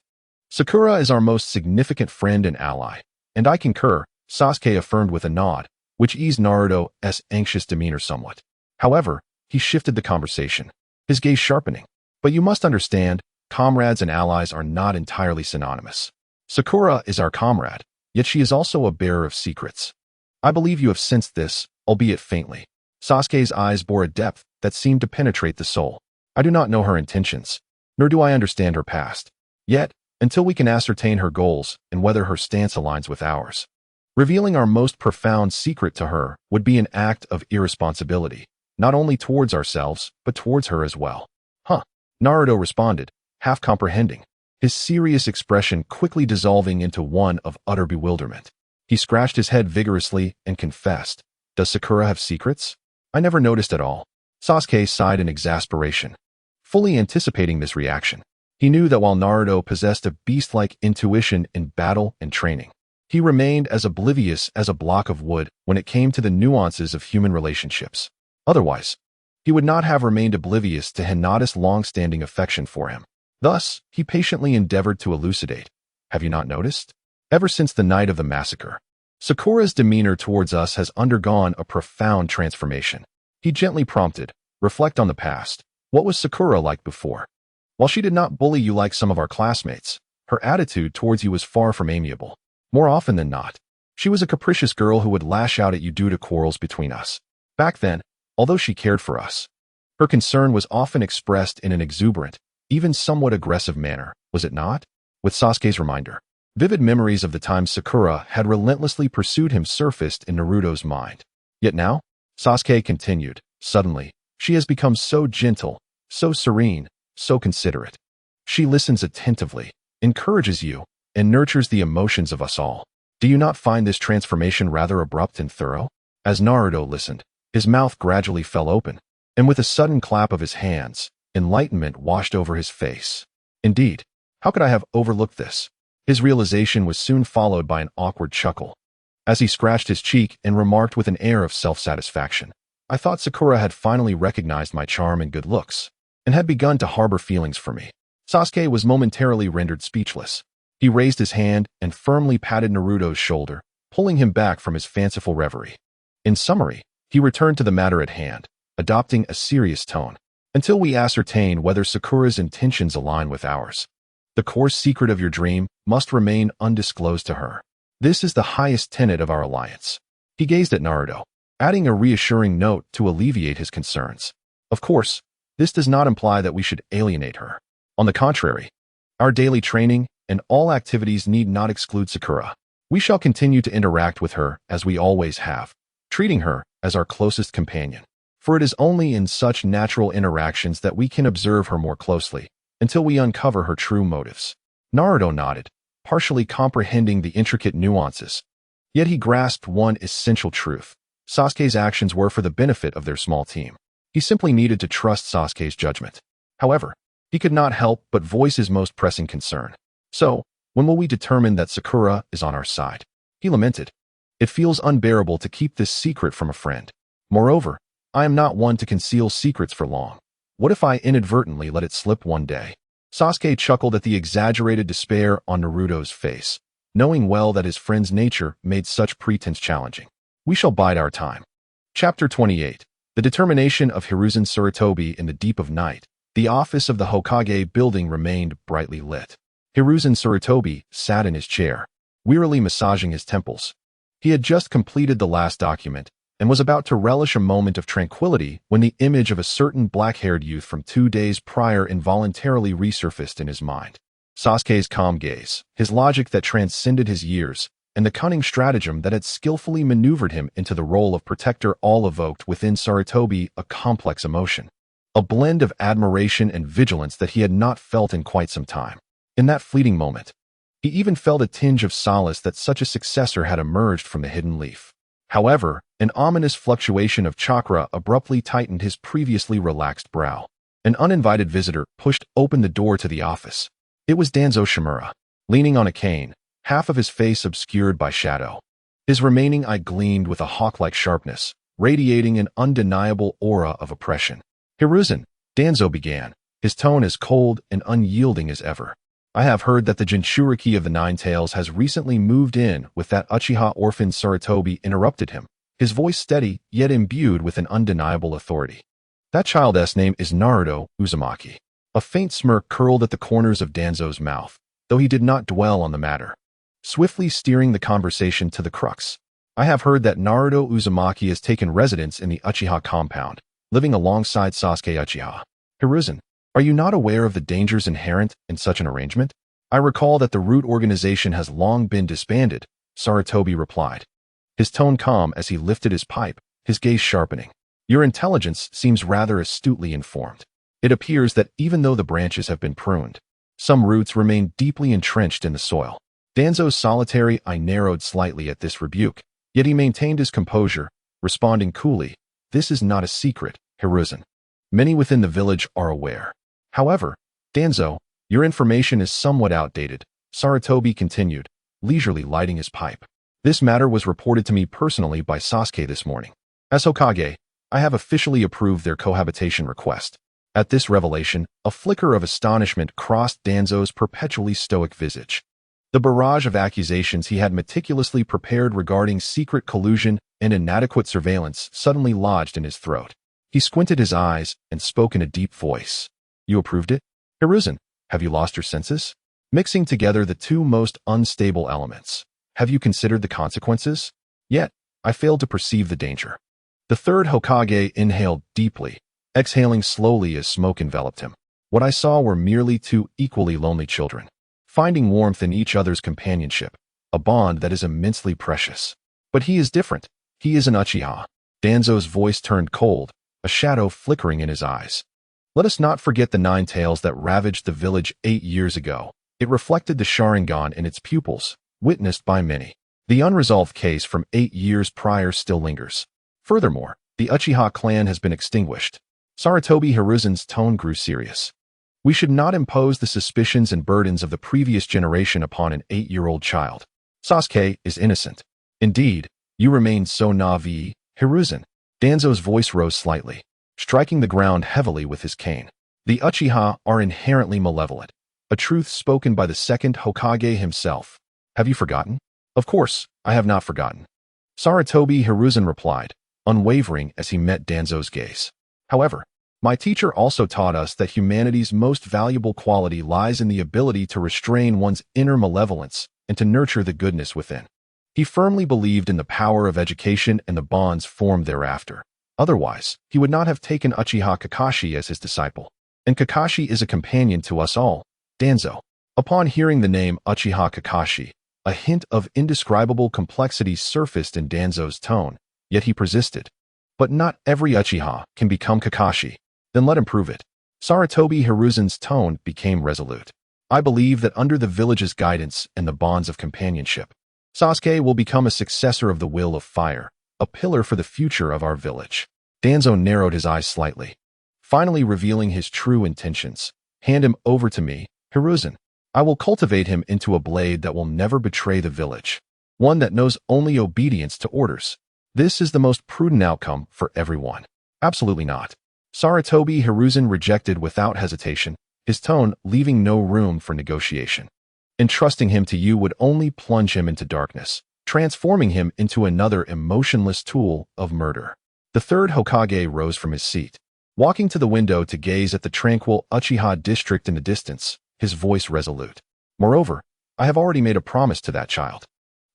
Sakura is our most significant friend and ally, and I concur," Sasuke affirmed with a nod, which eased Naruto's anxious demeanor somewhat. However, he shifted the conversation, his gaze sharpening. "But you must understand, comrades and allies are not entirely synonymous. Sakura is our comrade, yet she is also a bearer of secrets. I believe you have sensed this, albeit faintly." Sasuke's eyes bore a depth that seemed to penetrate the soul. "I do not know her intentions, nor do I understand her past. Yet, until we can ascertain her goals and whether her stance aligns with ours, revealing our most profound secret to her would be an act of irresponsibility, not only towards ourselves, but towards her as well." "Huh," Naruto responded, half comprehending, his serious expression quickly dissolving into one of utter bewilderment. He scratched his head vigorously and confessed, "Does Sakura have secrets? I never noticed at all." Sasuke sighed in exasperation, fully anticipating this reaction. He knew that while Naruto possessed a beast-like intuition in battle and training, he remained as oblivious as a block of wood when it came to the nuances of human relationships. Otherwise, he would not have remained oblivious to Hinata's long-standing affection for him. Thus, he patiently endeavored to elucidate. "Have you not noticed? Ever since the night of the massacre, Sakura's demeanor towards us has undergone a profound transformation." He gently prompted, "Reflect on the past. What was Sakura like before? While she did not bully you like some of our classmates, her attitude towards you was far from amiable. More often than not, she was a capricious girl who would lash out at you due to quarrels between us. Back then, although she cared for us, her concern was often expressed in an exuberant, even somewhat aggressive manner, was it not?" With Sasuke's reminder, vivid memories of the time Sakura had relentlessly pursued him surfaced in Naruto's mind. "Yet now," Sasuke continued, "suddenly, she has become so gentle, so serene, so considerate. She listens attentively, encourages you, and nurtures the emotions of us all. Do you not find this transformation rather abrupt and thorough?" As Naruto listened, his mouth gradually fell open, and with a sudden clap of his hands, enlightenment washed over his face. "Indeed, how could I have overlooked this? His realization was soon followed by an awkward chuckle, as he scratched his cheek and remarked with an air of self-satisfaction, "I thought Sakura had finally recognized my charm and good looks, and had begun to harbor feelings for me." Sasuke was momentarily rendered speechless. He raised his hand and firmly patted Naruto's shoulder, pulling him back from his fanciful reverie. In summary, he returned to the matter at hand, adopting a serious tone. "Until we ascertain whether Sakura's intentions align with ours, the core secret of your dream must remain undisclosed to her. This is the highest tenet of our alliance." He gazed at Naruto, adding a reassuring note to alleviate his concerns. "Of course, this does not imply that we should alienate her. On the contrary, our daily training and all activities need not exclude Sakura. We shall continue to interact with her as we always have, treating her as our closest companion. For it is only in such natural interactions that we can observe her more closely, until we uncover her true motives." Naruto nodded, partially comprehending the intricate nuances. Yet he grasped one essential truth. Sasuke's actions were for the benefit of their small team. He simply needed to trust Sasuke's judgment. However, he could not help but voice his most pressing concern. "So, when will we determine that Sakura is on our side?" He lamented. "It feels unbearable to keep this secret from a friend. Moreover, I am not one to conceal secrets for long. What if I inadvertently let it slip one day?" Sasuke chuckled at the exaggerated despair on Naruto's face, knowing well that his friend's nature made such pretense challenging. "We shall bide our time." Chapter 28. The determination of Hiruzen Sarutobi in the deep of night. The office of the Hokage building remained brightly lit. Hiruzen Sarutobi sat in his chair, wearily massaging his temples. He had just completed the last document, and was about to relish a moment of tranquility when the image of a certain black-haired youth from 2 days prior involuntarily resurfaced in his mind. Sasuke's calm gaze, his logic that transcended his years, and the cunning stratagem that had skillfully maneuvered him into the role of protector all evoked within Sarutobi a complex emotion, a blend of admiration and vigilance that he had not felt in quite some time. In that fleeting moment, he even felt a tinge of solace that such a successor had emerged from the hidden leaf. However, an ominous fluctuation of chakra abruptly tightened his previously relaxed brow. An uninvited visitor pushed open the door to the office. It was Danzo Shimura, leaning on a cane, half of his face obscured by shadow. His remaining eye gleamed with a hawk-like sharpness, radiating an undeniable aura of oppression. "Hiruzen," Danzo began, his tone as cold and unyielding as ever. "I have heard that the Jinchuriki of the Nine Tails has recently moved in with that Uchiha orphan." Sarutobi interrupted him, his voice steady yet imbued with an undeniable authority. "That child's name is Naruto Uzumaki." A faint smirk curled at the corners of Danzo's mouth, though he did not dwell on the matter, swiftly steering the conversation to the crux. "I have heard that Naruto Uzumaki has taken residence in the Uchiha compound, living alongside Sasuke Uchiha. Hiruzen, are you not aware of the dangers inherent in such an arrangement?" "I recall that the root organization has long been disbanded," Sarutobi replied, his tone calm as he lifted his pipe, his gaze sharpening. "Your intelligence seems rather astutely informed. It appears that even though the branches have been pruned, some roots remain deeply entrenched in the soil." Danzo's solitary eye narrowed slightly at this rebuke, yet he maintained his composure, responding coolly, "This is not a secret, Hiruzen. Many within the village are aware. However, Danzo, your information is somewhat outdated," Sarutobi continued, leisurely lighting his pipe. "This matter was reported to me personally by Sasuke this morning. As Hokage, I have officially approved their cohabitation request." At this revelation, a flicker of astonishment crossed Danzo's perpetually stoic visage. The barrage of accusations he had meticulously prepared regarding secret collusion and inadequate surveillance suddenly lodged in his throat. He squinted his eyes and spoke in a deep voice. "You approved it? Hiruzen, have you lost your senses? Mixing together the two most unstable elements. Have you considered the consequences?" "Yet, I failed to perceive the danger." The third Hokage inhaled deeply, exhaling slowly as smoke enveloped him. "What I saw were merely two equally lonely children, finding warmth in each other's companionship, a bond that is immensely precious. But he is different. He is an Uchiha." Danzo's voice turned cold, a shadow flickering in his eyes. "Let us not forget the Nine Tails that ravaged the village 8 years ago. It reflected the Sharingan in its pupils, witnessed by many. The unresolved case from 8 years prior still lingers. Furthermore, the Uchiha clan has been extinguished." Sarutobi Hiruzen's tone grew serious. We should not impose the suspicions and burdens of the previous generation upon an 8-year-old child. Sasuke is innocent. Indeed, you remain so naive, Hiruzen. Danzo's voice rose slightly, striking the ground heavily with his cane. The Uchiha are inherently malevolent, a truth spoken by the second Hokage himself. Have you forgotten? Of course, I have not forgotten. Sarutobi Hiruzen replied, unwavering as he met Danzo's gaze. However, my teacher also taught us that humanity's most valuable quality lies in the ability to restrain one's inner malevolence and to nurture the goodness within. He firmly believed in the power of education and the bonds formed thereafter. Otherwise, he would not have taken Uchiha Kakashi as his disciple. And Kakashi is a companion to us all, Danzo. Upon hearing the name Uchiha Kakashi, a hint of indescribable complexity surfaced in Danzo's tone, yet he persisted. But not every Uchiha can become Kakashi. Then let him prove it. Sarutobi Hiruzen's tone became resolute. I believe that under the village's guidance and the bonds of companionship, Sasuke will become a successor of the will of fire, a pillar for the future of our village. Danzo narrowed his eyes slightly, finally revealing his true intentions. Hand him over to me, Hiruzen. I will cultivate him into a blade that will never betray the village, one that knows only obedience to orders. This is the most prudent outcome for everyone. Absolutely not. Sarutobi Hiruzen rejected without hesitation, his tone leaving no room for negotiation. Entrusting him to you would only plunge him into darkness, transforming him into another emotionless tool of murder. The third Hokage rose from his seat, walking to the window to gaze at the tranquil Uchiha district in the distance, his voice resolute. Moreover, I have already made a promise to that child.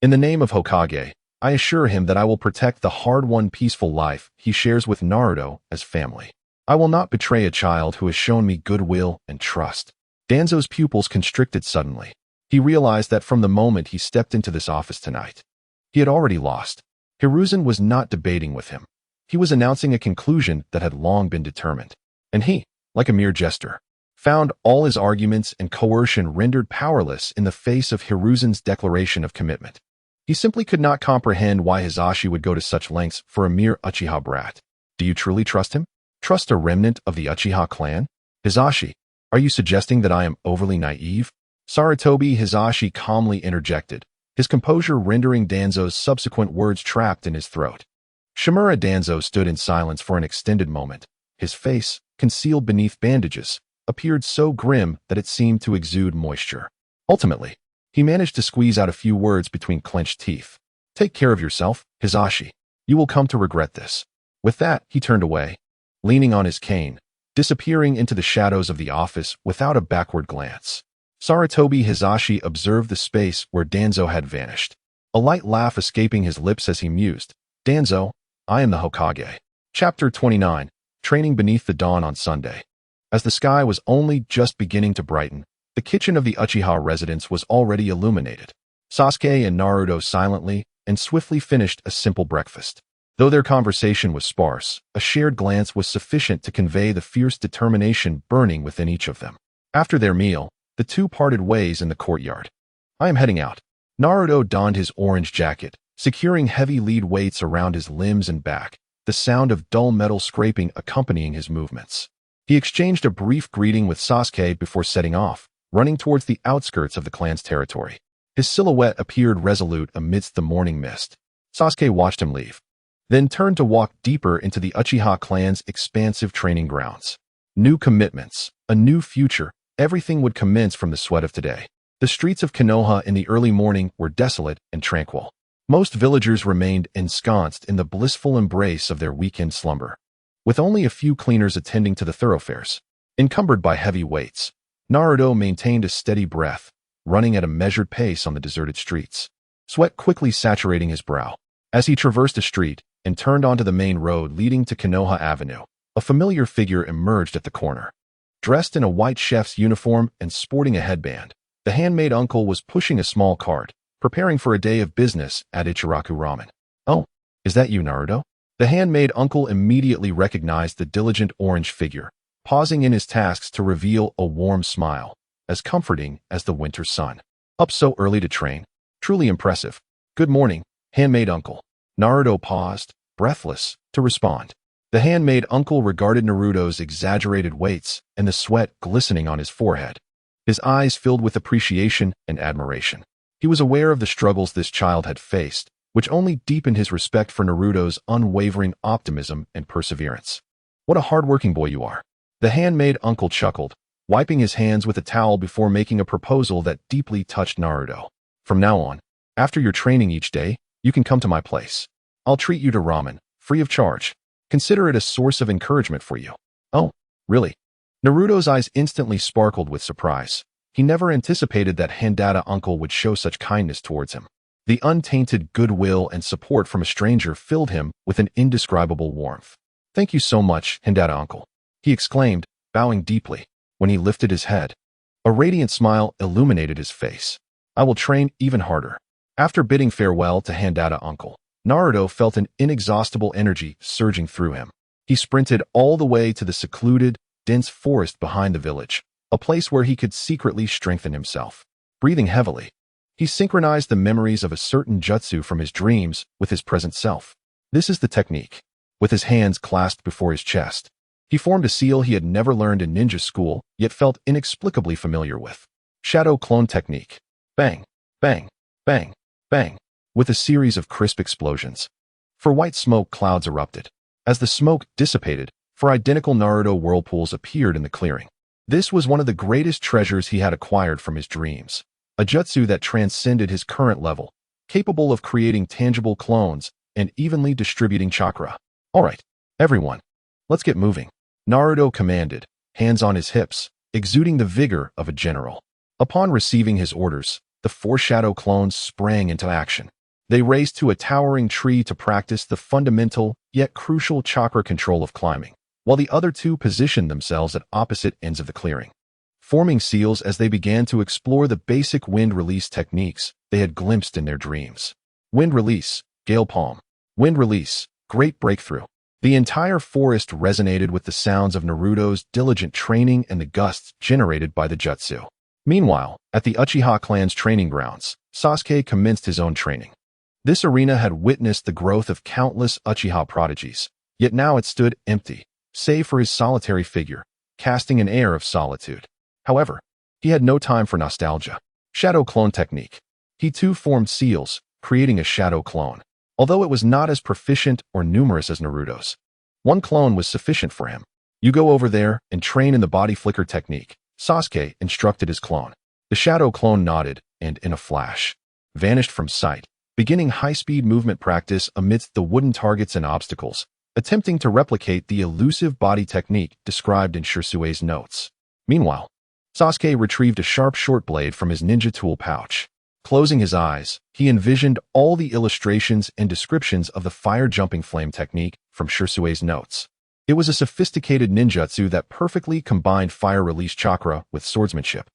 In the name of Hokage, I assure him that I will protect the hard-won peaceful life he shares with Naruto as family. I will not betray a child who has shown me goodwill and trust. Danzo's pupils constricted suddenly. He realized that from the moment he stepped into this office tonight, he had already lost. Hiruzen was not debating with him. He was announcing a conclusion that had long been determined. And he, like a mere jester, found all his arguments and coercion rendered powerless in the face of Hiruzen's declaration of commitment. He simply could not comprehend why Hisashi would go to such lengths for a mere Uchiha brat. Do you truly trust him? Trust a remnant of the Uchiha clan? Hisashi, are you suggesting that I am overly naive? Sarutobi Hisashi calmly interjected, his composure rendering Danzo's subsequent words trapped in his throat. Shimura Danzo stood in silence for an extended moment. His face, concealed beneath bandages, appeared so grim that it seemed to exude moisture. Ultimately, he managed to squeeze out a few words between clenched teeth. Take care of yourself, Hisashi. You will come to regret this. With that, he turned away, leaning on his cane, disappearing into the shadows of the office without a backward glance. Sarutobi Hisashi observed the space where Danzo had vanished, a light laugh escaping his lips as he mused. Danzo, I am the Hokage. Chapter 29, Training Beneath the Dawn on Sunday. As the sky was only just beginning to brighten, the kitchen of the Uchiha residence was already illuminated. Sasuke and Naruto silently and swiftly finished a simple breakfast. Though their conversation was sparse, a shared glance was sufficient to convey the fierce determination burning within each of them. After their meal, the two parted ways in the courtyard. I am heading out. Naruto donned his orange jacket, securing heavy lead weights around his limbs and back, the sound of dull metal scraping accompanying his movements. He exchanged a brief greeting with Sasuke before setting off, running towards the outskirts of the clan's territory. His silhouette appeared resolute amidst the morning mist. Sasuke watched him leave, then turned to walk deeper into the Uchiha clan's expansive training grounds. New commitments, a new future, everything would commence from the sweat of today. The streets of Konoha in the early morning were desolate and tranquil. Most villagers remained ensconced in the blissful embrace of their weekend slumber, with only a few cleaners attending to the thoroughfares. Encumbered by heavy weights, Naruto maintained a steady breath, running at a measured pace on the deserted streets, sweat quickly saturating his brow. As he traversed a street and turned onto the main road leading to Konoha Avenue, a familiar figure emerged at the corner. Dressed in a white chef's uniform and sporting a headband, the handmaid uncle was pushing a small cart, preparing for a day of business at Ichiraku Ramen. Oh, is that you, Naruto? The handmaid uncle immediately recognized the diligent orange figure, pausing in his tasks to reveal a warm smile, as comforting as the winter sun. Up so early to train? Truly impressive. Good morning, handmaid uncle. Naruto paused, breathless, to respond. The handmaid uncle regarded Naruto's exaggerated weights and the sweat glistening on his forehead. His eyes filled with appreciation and admiration. He was aware of the struggles this child had faced, which only deepened his respect for Naruto's unwavering optimism and perseverance. What a hard-working boy you are. The handmaid uncle chuckled, wiping his hands with a towel before making a proposal that deeply touched Naruto. From now on, after your training each day, you can come to my place. I'll treat you to ramen, free of charge. Consider it a source of encouragement for you. Oh, really? Naruto's eyes instantly sparkled with surprise. He never anticipated that Hinata uncle would show such kindness towards him. The untainted goodwill and support from a stranger filled him with an indescribable warmth. Thank you so much, Hinata uncle, he exclaimed, bowing deeply. When he lifted his head, a radiant smile illuminated his face. I will train even harder. After bidding farewell to Hinata uncle, Naruto felt an inexhaustible energy surging through him. He sprinted all the way to the secluded, dense forest behind the village, a place where he could secretly strengthen himself. Breathing heavily, he synchronized the memories of a certain jutsu from his dreams with his present self. This is the technique. With his hands clasped before his chest, he formed a seal he had never learned in ninja school, yet felt inexplicably familiar with. Shadow clone technique. Bang, bang, bang, bang, with a series of crisp explosions. For white smoke clouds erupted. As the smoke dissipated, four identical Naruto whirlpools appeared in the clearing. This was one of the greatest treasures he had acquired from his dreams. A jutsu that transcended his current level, capable of creating tangible clones and evenly distributing chakra. All right, everyone, let's get moving, Naruto commanded, hands on his hips, exuding the vigor of a general. Upon receiving his orders, the four shadow clones sprang into action. They raced to a towering tree to practice the fundamental, yet crucial chakra control of climbing, while the other two positioned themselves at opposite ends of the clearing, forming seals as they began to explore the basic wind release techniques they had glimpsed in their dreams. Wind release, gale palm. Wind release, great breakthrough. The entire forest resonated with the sounds of Naruto's diligent training and the gusts generated by the jutsu. Meanwhile, at the Uchiha clan's training grounds, Sasuke commenced his own training. This arena had witnessed the growth of countless Uchiha prodigies, yet now it stood empty, save for his solitary figure, casting an air of solitude. However, he had no time for nostalgia. Shadow clone technique. He too formed seals, creating a shadow clone. Although it was not as proficient or numerous as Naruto's, one clone was sufficient for him. You go over there and train in the body flicker technique, Sasuke instructed his clone. The shadow clone nodded and, in a flash, vanished from sight, beginning high-speed movement practice amidst the wooden targets and obstacles, attempting to replicate the elusive body technique described in Shirsue's notes. Meanwhile, Sasuke retrieved a sharp short blade from his ninja tool pouch. Closing his eyes, he envisioned all the illustrations and descriptions of the fire-jumping flame technique from Shirsue's notes. It was a sophisticated ninjutsu that perfectly combined fire-release chakra with swordsmanship,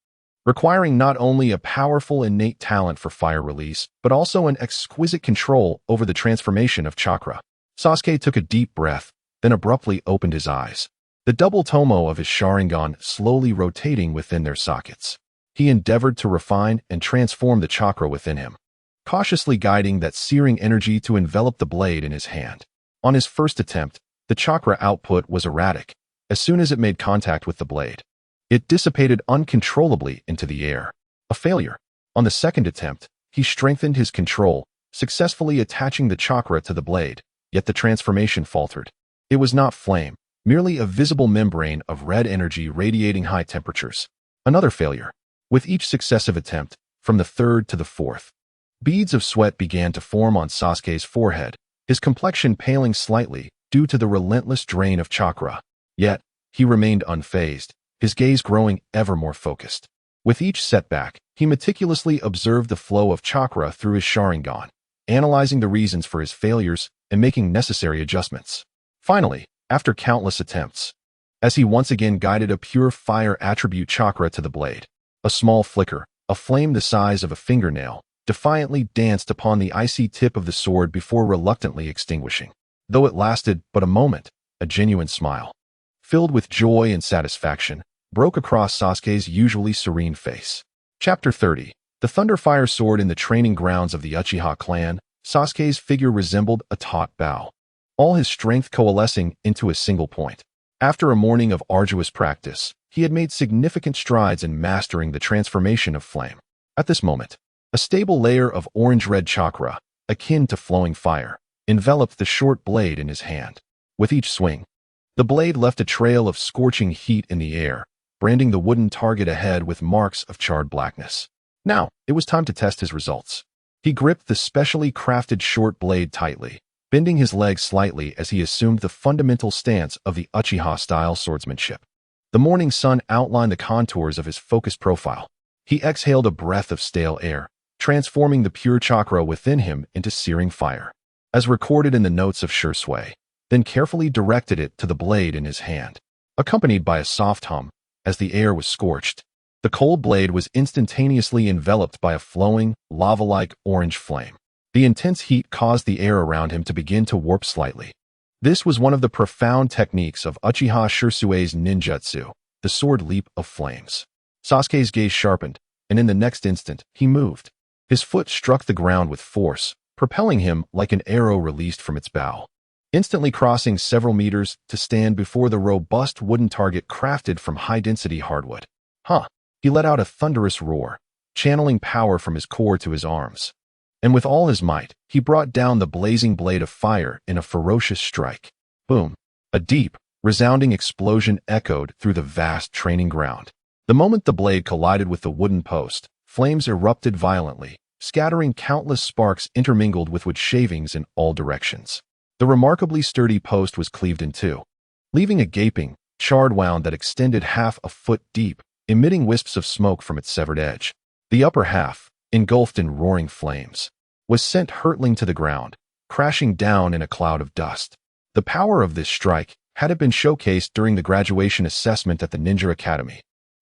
requiring not only a powerful innate talent for fire release, but also an exquisite control over the transformation of chakra. Sasuke took a deep breath, then abruptly opened his eyes, the double tomo of his Sharingan slowly rotating within their sockets. He endeavored to refine and transform the chakra within him, cautiously guiding that searing energy to envelop the blade in his hand. On his first attempt, the chakra output was erratic. As soon as it made contact with the blade, it dissipated uncontrollably into the air. A failure. On the second attempt, he strengthened his control, successfully attaching the chakra to the blade, yet the transformation faltered. It was not flame, merely a visible membrane of red energy radiating high temperatures. Another failure. With each successive attempt, from the third to the fourth, beads of sweat began to form on Sasuke's forehead, his complexion paling slightly due to the relentless drain of chakra. Yet, he remained unfazed, his gaze growing ever more focused. With each setback, he meticulously observed the flow of chakra through his Sharingan, analyzing the reasons for his failures and making necessary adjustments. Finally, after countless attempts, as he once again guided a pure fire attribute chakra to the blade, a small flicker, a flame the size of a fingernail, defiantly danced upon the icy tip of the sword before reluctantly extinguishing. Though it lasted but a moment, a genuine smile, filled with joy and satisfaction, broke across Sasuke's usually serene face. Chapter 30. The Thunderfire Sword. In the training grounds of the Uchiha clan, Sasuke's figure resembled a taut bow. all his strength coalescing into a single point. After a morning of arduous practice, he had made significant strides in mastering the transformation of flame. At this moment, a stable layer of orange-red chakra, akin to flowing fire, enveloped the short blade in his hand. With each swing, the blade left a trail of scorching heat in the air, branding the wooden target ahead with marks of charred blackness. Now, it was time to test his results. He gripped the specially crafted short blade tightly, bending his legs slightly as he assumed the fundamental stance of the Uchiha-style swordsmanship. The morning sun outlined the contours of his focused profile. He exhaled a breath of stale air, transforming the pure chakra within him into searing fire. As recorded in the notes of Shursui, then carefully directed it to the blade in his hand, accompanied by a soft hum, as the air was scorched. The cold blade was instantaneously enveloped by a flowing, lava-like orange flame. The intense heat caused the air around him to begin to warp slightly. This was one of the profound techniques of Uchiha Shursui's ninjutsu, the sword leap of flames. Sasuke's gaze sharpened, and in the next instant, he moved. His foot struck the ground with force, propelling him like an arrow released from its bow, instantly crossing several meters to stand before the robust wooden target crafted from high-density hardwood. He let out a thunderous roar, channeling power from his core to his arms. And with all his might, he brought down the blazing blade of fire in a ferocious strike. Boom! A deep, resounding explosion echoed through the vast training ground. The moment the blade collided with the wooden post, flames erupted violently, scattering countless sparks intermingled with wood shavings in all directions. The remarkably sturdy post was cleaved in two, leaving a gaping, charred wound that extended half a foot deep, emitting wisps of smoke from its severed edge. The upper half, engulfed in roaring flames, was sent hurtling to the ground, crashing down in a cloud of dust. The power of this strike, had it been showcased during the graduation assessment at the Ninja Academy,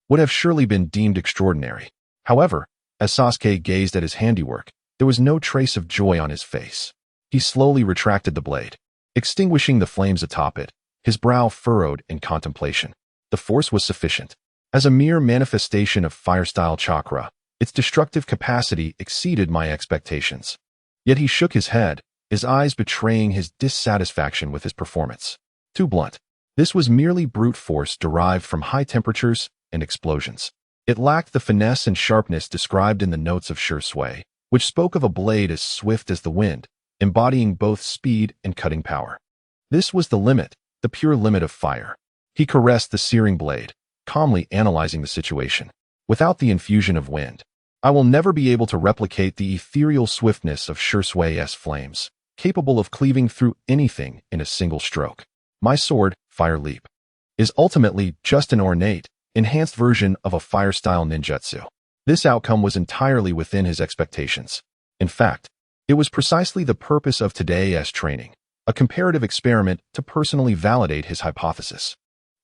would have surely been deemed extraordinary. However, as Sasuke gazed at his handiwork, there was no trace of joy on his face. He slowly retracted the blade, extinguishing the flames atop it, his brow furrowed in contemplation. The force was sufficient. As a mere manifestation of fire-style chakra, its destructive capacity exceeded my expectations. Yet he shook his head, his eyes betraying his dissatisfaction with his performance. Too blunt. This was merely brute force derived from high temperatures and explosions. It lacked the finesse and sharpness described in the notes of Shursui, which spoke of a blade as swift as the wind, embodying both speed and cutting power. This was the limit, the pure limit of fire. He caressed the searing blade, calmly analyzing the situation. Without the infusion of wind, I will never be able to replicate the ethereal swiftness of Shursui's flames, capable of cleaving through anything in a single stroke. My sword, Fire Leap, is ultimately just an ornate, enhanced version of a fire-style ninjutsu. This outcome was entirely within his expectations. In fact, it was precisely the purpose of today's training, a comparative experiment to personally validate his hypothesis.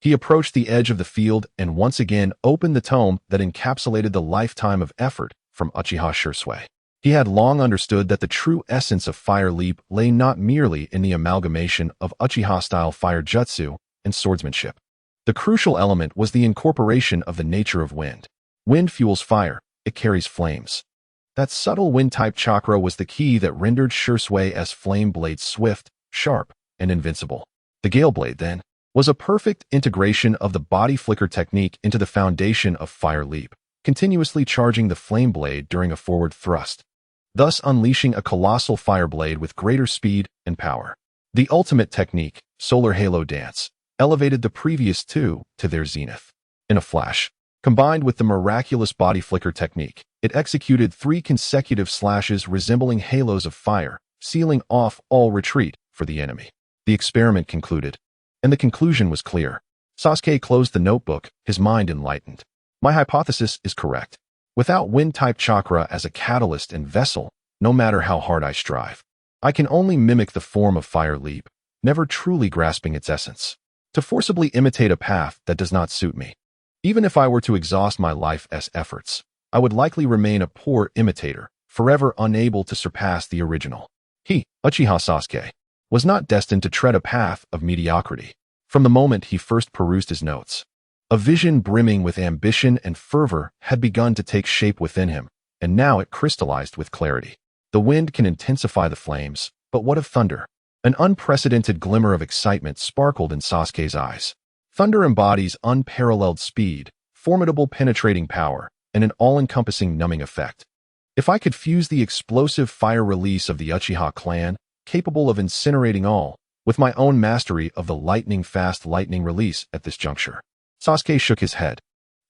He approached the edge of the field and once again opened the tome that encapsulated the lifetime of effort from Uchiha Shursui. He had long understood that the true essence of Fire Leap lay not merely in the amalgamation of Uchiha-style fire jutsu and swordsmanship. The crucial element was the incorporation of the nature of wind. Wind fuels fire, it carries flames. That subtle wind-type chakra was the key that rendered Shursui's flame blade swift, sharp, and invincible. The Gale Blade, then, was a perfect integration of the body flicker technique into the foundation of Fire Leap, continuously charging the flame blade during a forward thrust, thus unleashing a colossal fire blade with greater speed and power. The ultimate technique, Solar Halo Dance, elevated the previous two to their zenith. In a flash, combined with the miraculous body flicker technique, it executed 3 consecutive slashes resembling halos of fire, sealing off all retreat for the enemy. The experiment concluded, and the conclusion was clear. Sasuke closed the notebook, his mind enlightened. My hypothesis is correct. Without wind-type chakra as a catalyst and vessel, no matter how hard I strive, I can only mimic the form of Fire Leap, never truly grasping its essence. To forcibly imitate a path that does not suit me. Even if I were to exhaust my life's efforts, I would likely remain a poor imitator, forever unable to surpass the original. He, Uchiha Sasuke, was not destined to tread a path of mediocrity. From the moment he first perused his notes, a vision brimming with ambition and fervor had begun to take shape within him, and now it crystallized with clarity. The wind can intensify the flames, but what of thunder? An unprecedented glimmer of excitement sparkled in Sasuke's eyes. Thunder embodies unparalleled speed, formidable penetrating power, and an all-encompassing numbing effect. If I could fuse the explosive fire release of the Uchiha clan, capable of incinerating all, with my own mastery of the lightning-fast lightning release at this juncture. Sasuke shook his head.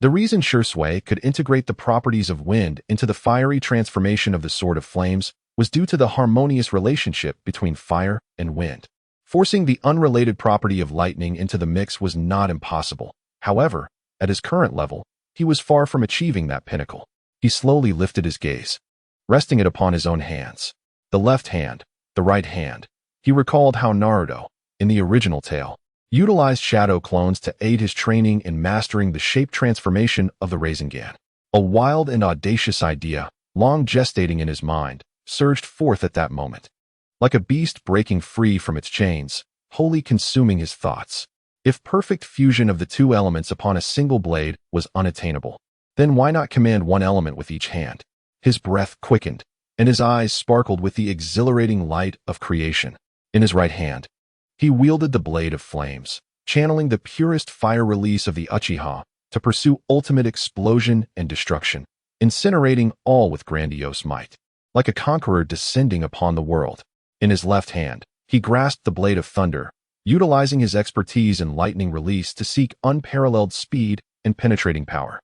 The reason Shursui could integrate the properties of wind into the fiery transformation of the Sword of Flames was due to the harmonious relationship between fire and wind. Forcing the unrelated property of lightning into the mix was not impossible. However, at his current level, he was far from achieving that pinnacle. He slowly lifted his gaze, resting it upon his own hands. The left hand, the right hand. He recalled how Naruto, in the original tale, utilized shadow clones to aid his training in mastering the shape transformation of the Sharingan. A wild and audacious idea, long gestating in his mind, surged forth at that moment. Like a beast breaking free from its chains, wholly consuming his thoughts. If perfect fusion of the two elements upon a single blade was unattainable, then why not command one element with each hand? His breath quickened, and his eyes sparkled with the exhilarating light of creation. In his right hand, he wielded the blade of flames, channeling the purest fire release of the Uchiha to pursue ultimate explosion and destruction, incinerating all with grandiose might. Like a conqueror descending upon the world. In his left hand, he grasped the blade of thunder, utilizing his expertise in lightning release to seek unparalleled speed and penetrating power.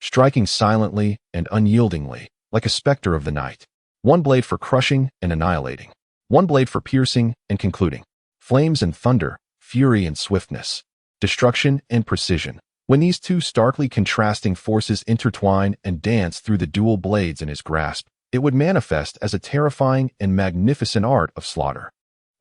Striking silently and unyieldingly, like a specter of the night. One blade for crushing and annihilating. One blade for piercing and concluding. Flames and thunder, fury and swiftness. Destruction and precision. When these two starkly contrasting forces intertwine and dance through the dual blades in his grasp, it would manifest as a terrifying and magnificent art of slaughter.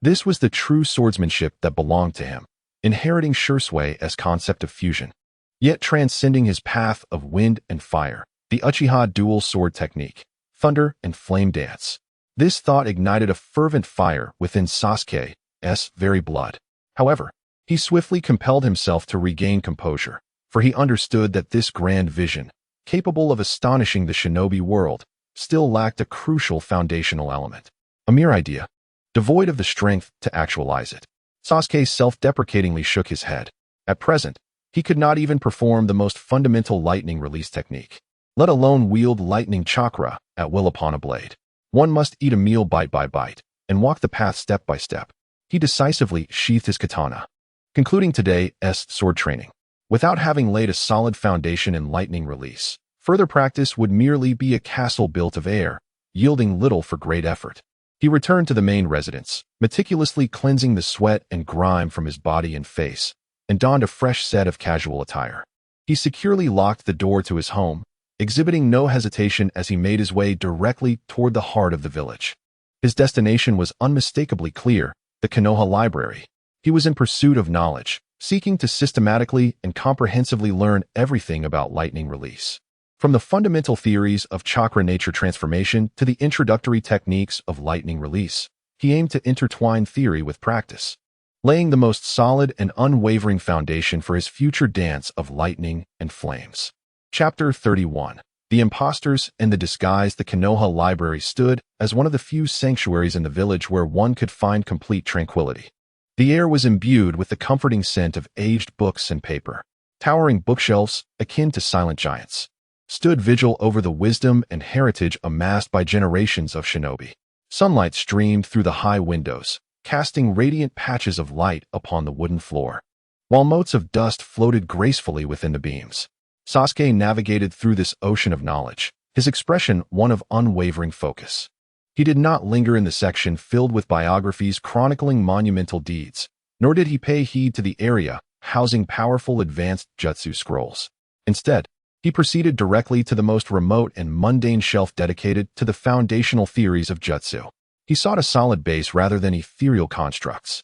This was the true swordsmanship that belonged to him, inheriting Shursui concept of fusion, yet transcending his path of wind and fire, the Uchiha dual sword technique, thunder and flame dance. This thought ignited a fervent fire within Sasuke's very blood. However, he swiftly compelled himself to regain composure, for he understood that this grand vision, capable of astonishing the shinobi world, still lacked a crucial foundational element. A mere idea, devoid of the strength to actualize it. Sasuke self-deprecatingly shook his head. At present, he could not even perform the most fundamental lightning release technique, let alone wield lightning chakra at will upon a blade. One must eat a meal bite by bite and walk the path step by step. He decisively sheathed his katana, concluding today's sword training. Without having laid a solid foundation in lightning release, further practice would merely be a castle built of air, yielding little for great effort. He returned to the main residence, meticulously cleansing the sweat and grime from his body and face, and donned a fresh set of casual attire. He securely locked the door to his home, exhibiting no hesitation as he made his way directly toward the heart of the village. His destination was unmistakably clear, the Konoha library. He was in pursuit of knowledge, seeking to systematically and comprehensively learn everything about lightning release. From the fundamental theories of chakra nature transformation to the introductory techniques of lightning release, he aimed to intertwine theory with practice, laying the most solid and unwavering foundation for his future dance of lightning and flames. Chapter 31. The Impostors and the Disguise. The Konoha Library stood as one of the few sanctuaries in the village where one could find complete tranquility. The air was imbued with the comforting scent of aged books and paper. Towering bookshelves, akin to silent giants, stood vigil over the wisdom and heritage amassed by generations of shinobi. Sunlight streamed through the high windows, casting radiant patches of light upon the wooden floor, while motes of dust floated gracefully within the beams. Sasuke navigated through this ocean of knowledge, his expression one of unwavering focus. He did not linger in the section filled with biographies chronicling monumental deeds, nor did he pay heed to the area housing powerful advanced jutsu scrolls. Instead, he proceeded directly to the most remote and mundane shelf dedicated to the foundational theories of jutsu. He sought a solid base rather than ethereal constructs.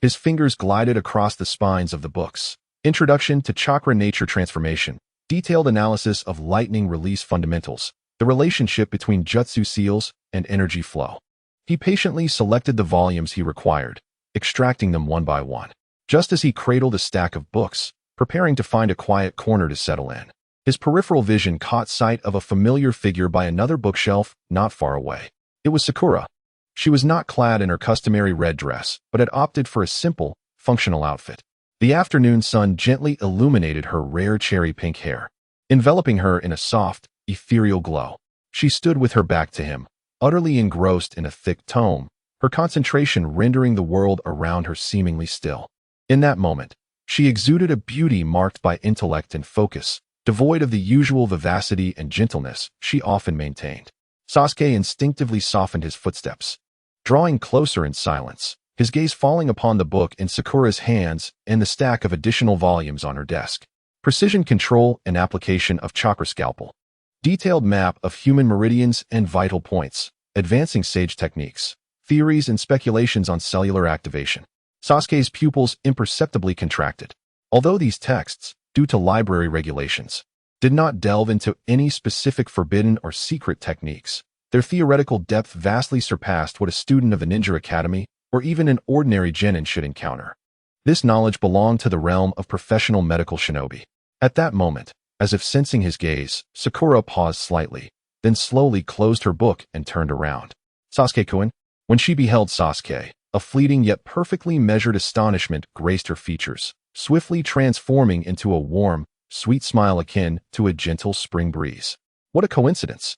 His fingers glided across the spines of the books. Introduction to Chakra Nature Transformation, detailed analysis of lightning release fundamentals, the relationship between jutsu seals and energy flow. He patiently selected the volumes he required, extracting them one by one. Just as he cradled a stack of books, preparing to find a quiet corner to settle in, his peripheral vision caught sight of a familiar figure by another bookshelf not far away. It was Sakura, She was not clad in her customary red dress, but had opted for a simple, functional outfit. The afternoon sun gently illuminated her rare cherry pink hair, enveloping her in a soft, ethereal glow. She stood with her back to him, utterly engrossed in a thick tome, her concentration rendering the world around her seemingly still. In that moment, she exuded a beauty marked by intellect and focus, devoid of the usual vivacity and gentleness she often maintained. Sasuke instinctively softened his footsteps, drawing closer in silence, his gaze falling upon the book in Sakura's hands and the stack of additional volumes on her desk. Precision control and application of chakra scalpel. Detailed map of human meridians and vital points, advancing sage techniques, theories and speculations on cellular activation. Sasuke's pupils imperceptibly contracted. Although these texts, due to library regulations, did not delve into any specific forbidden or secret techniques, their theoretical depth vastly surpassed what a student of the ninja academy or even an ordinary genin should encounter. This knowledge belonged to the realm of professional medical shinobi. At that moment, as if sensing his gaze, Sakura paused slightly, then slowly closed her book and turned around. Sasuke-kun? When she beheld Sasuke, a fleeting yet perfectly measured astonishment graced her features, swiftly transforming into a warm, sweet smile akin to a gentle spring breeze. What a coincidence!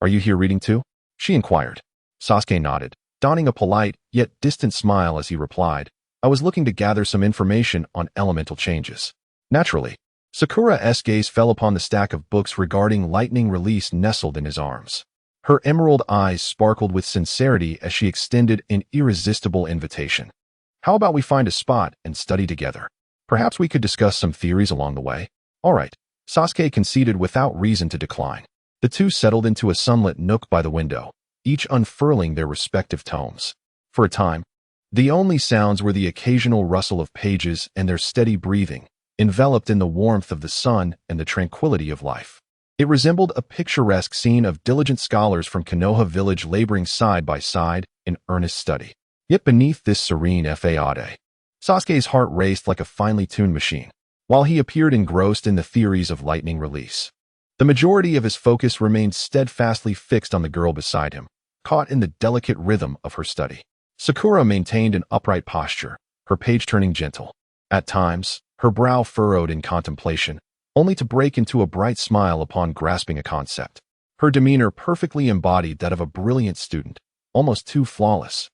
Are you here reading too? She inquired. Sasuke nodded, donning a polite yet distant smile as he replied, I was looking to gather some information on elemental changes. Naturally, Sakura's gaze fell upon the stack of books regarding lightning release nestled in his arms. Her emerald eyes sparkled with sincerity as she extended an irresistible invitation. How about we find a spot and study together? Perhaps we could discuss some theories along the way. All right, Sasuke conceded without reason to decline. The two settled into a sunlit nook by the window, each unfurling their respective tomes. For a time, the only sounds were the occasional rustle of pages and their steady breathing, enveloped in the warmth of the sun and the tranquility of life. It resembled a picturesque scene of diligent scholars from Konoha village laboring side by side in earnest study. Yet beneath this serene facade, Sasuke's heart raced like a finely tuned machine, while he appeared engrossed in the theories of lightning release. The majority of his focus remained steadfastly fixed on the girl beside him, caught in the delicate rhythm of her study. Sakura maintained an upright posture, her page turning gentle. At times, her brow furrowed in contemplation, only to break into a bright smile upon grasping a concept. Her demeanor perfectly embodied that of a brilliant student, almost too flawless.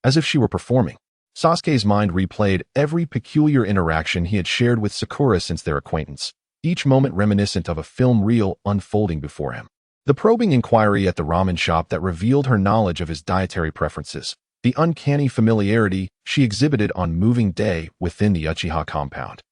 As if she were performing, Sasuke's mind replayed every peculiar interaction he had shared with Sakura since their acquaintance, each moment reminiscent of a film reel unfolding before him. The probing inquiry at the ramen shop that revealed her knowledge of his dietary preferences, the uncanny familiarity she exhibited on moving day within the Uchiha compound,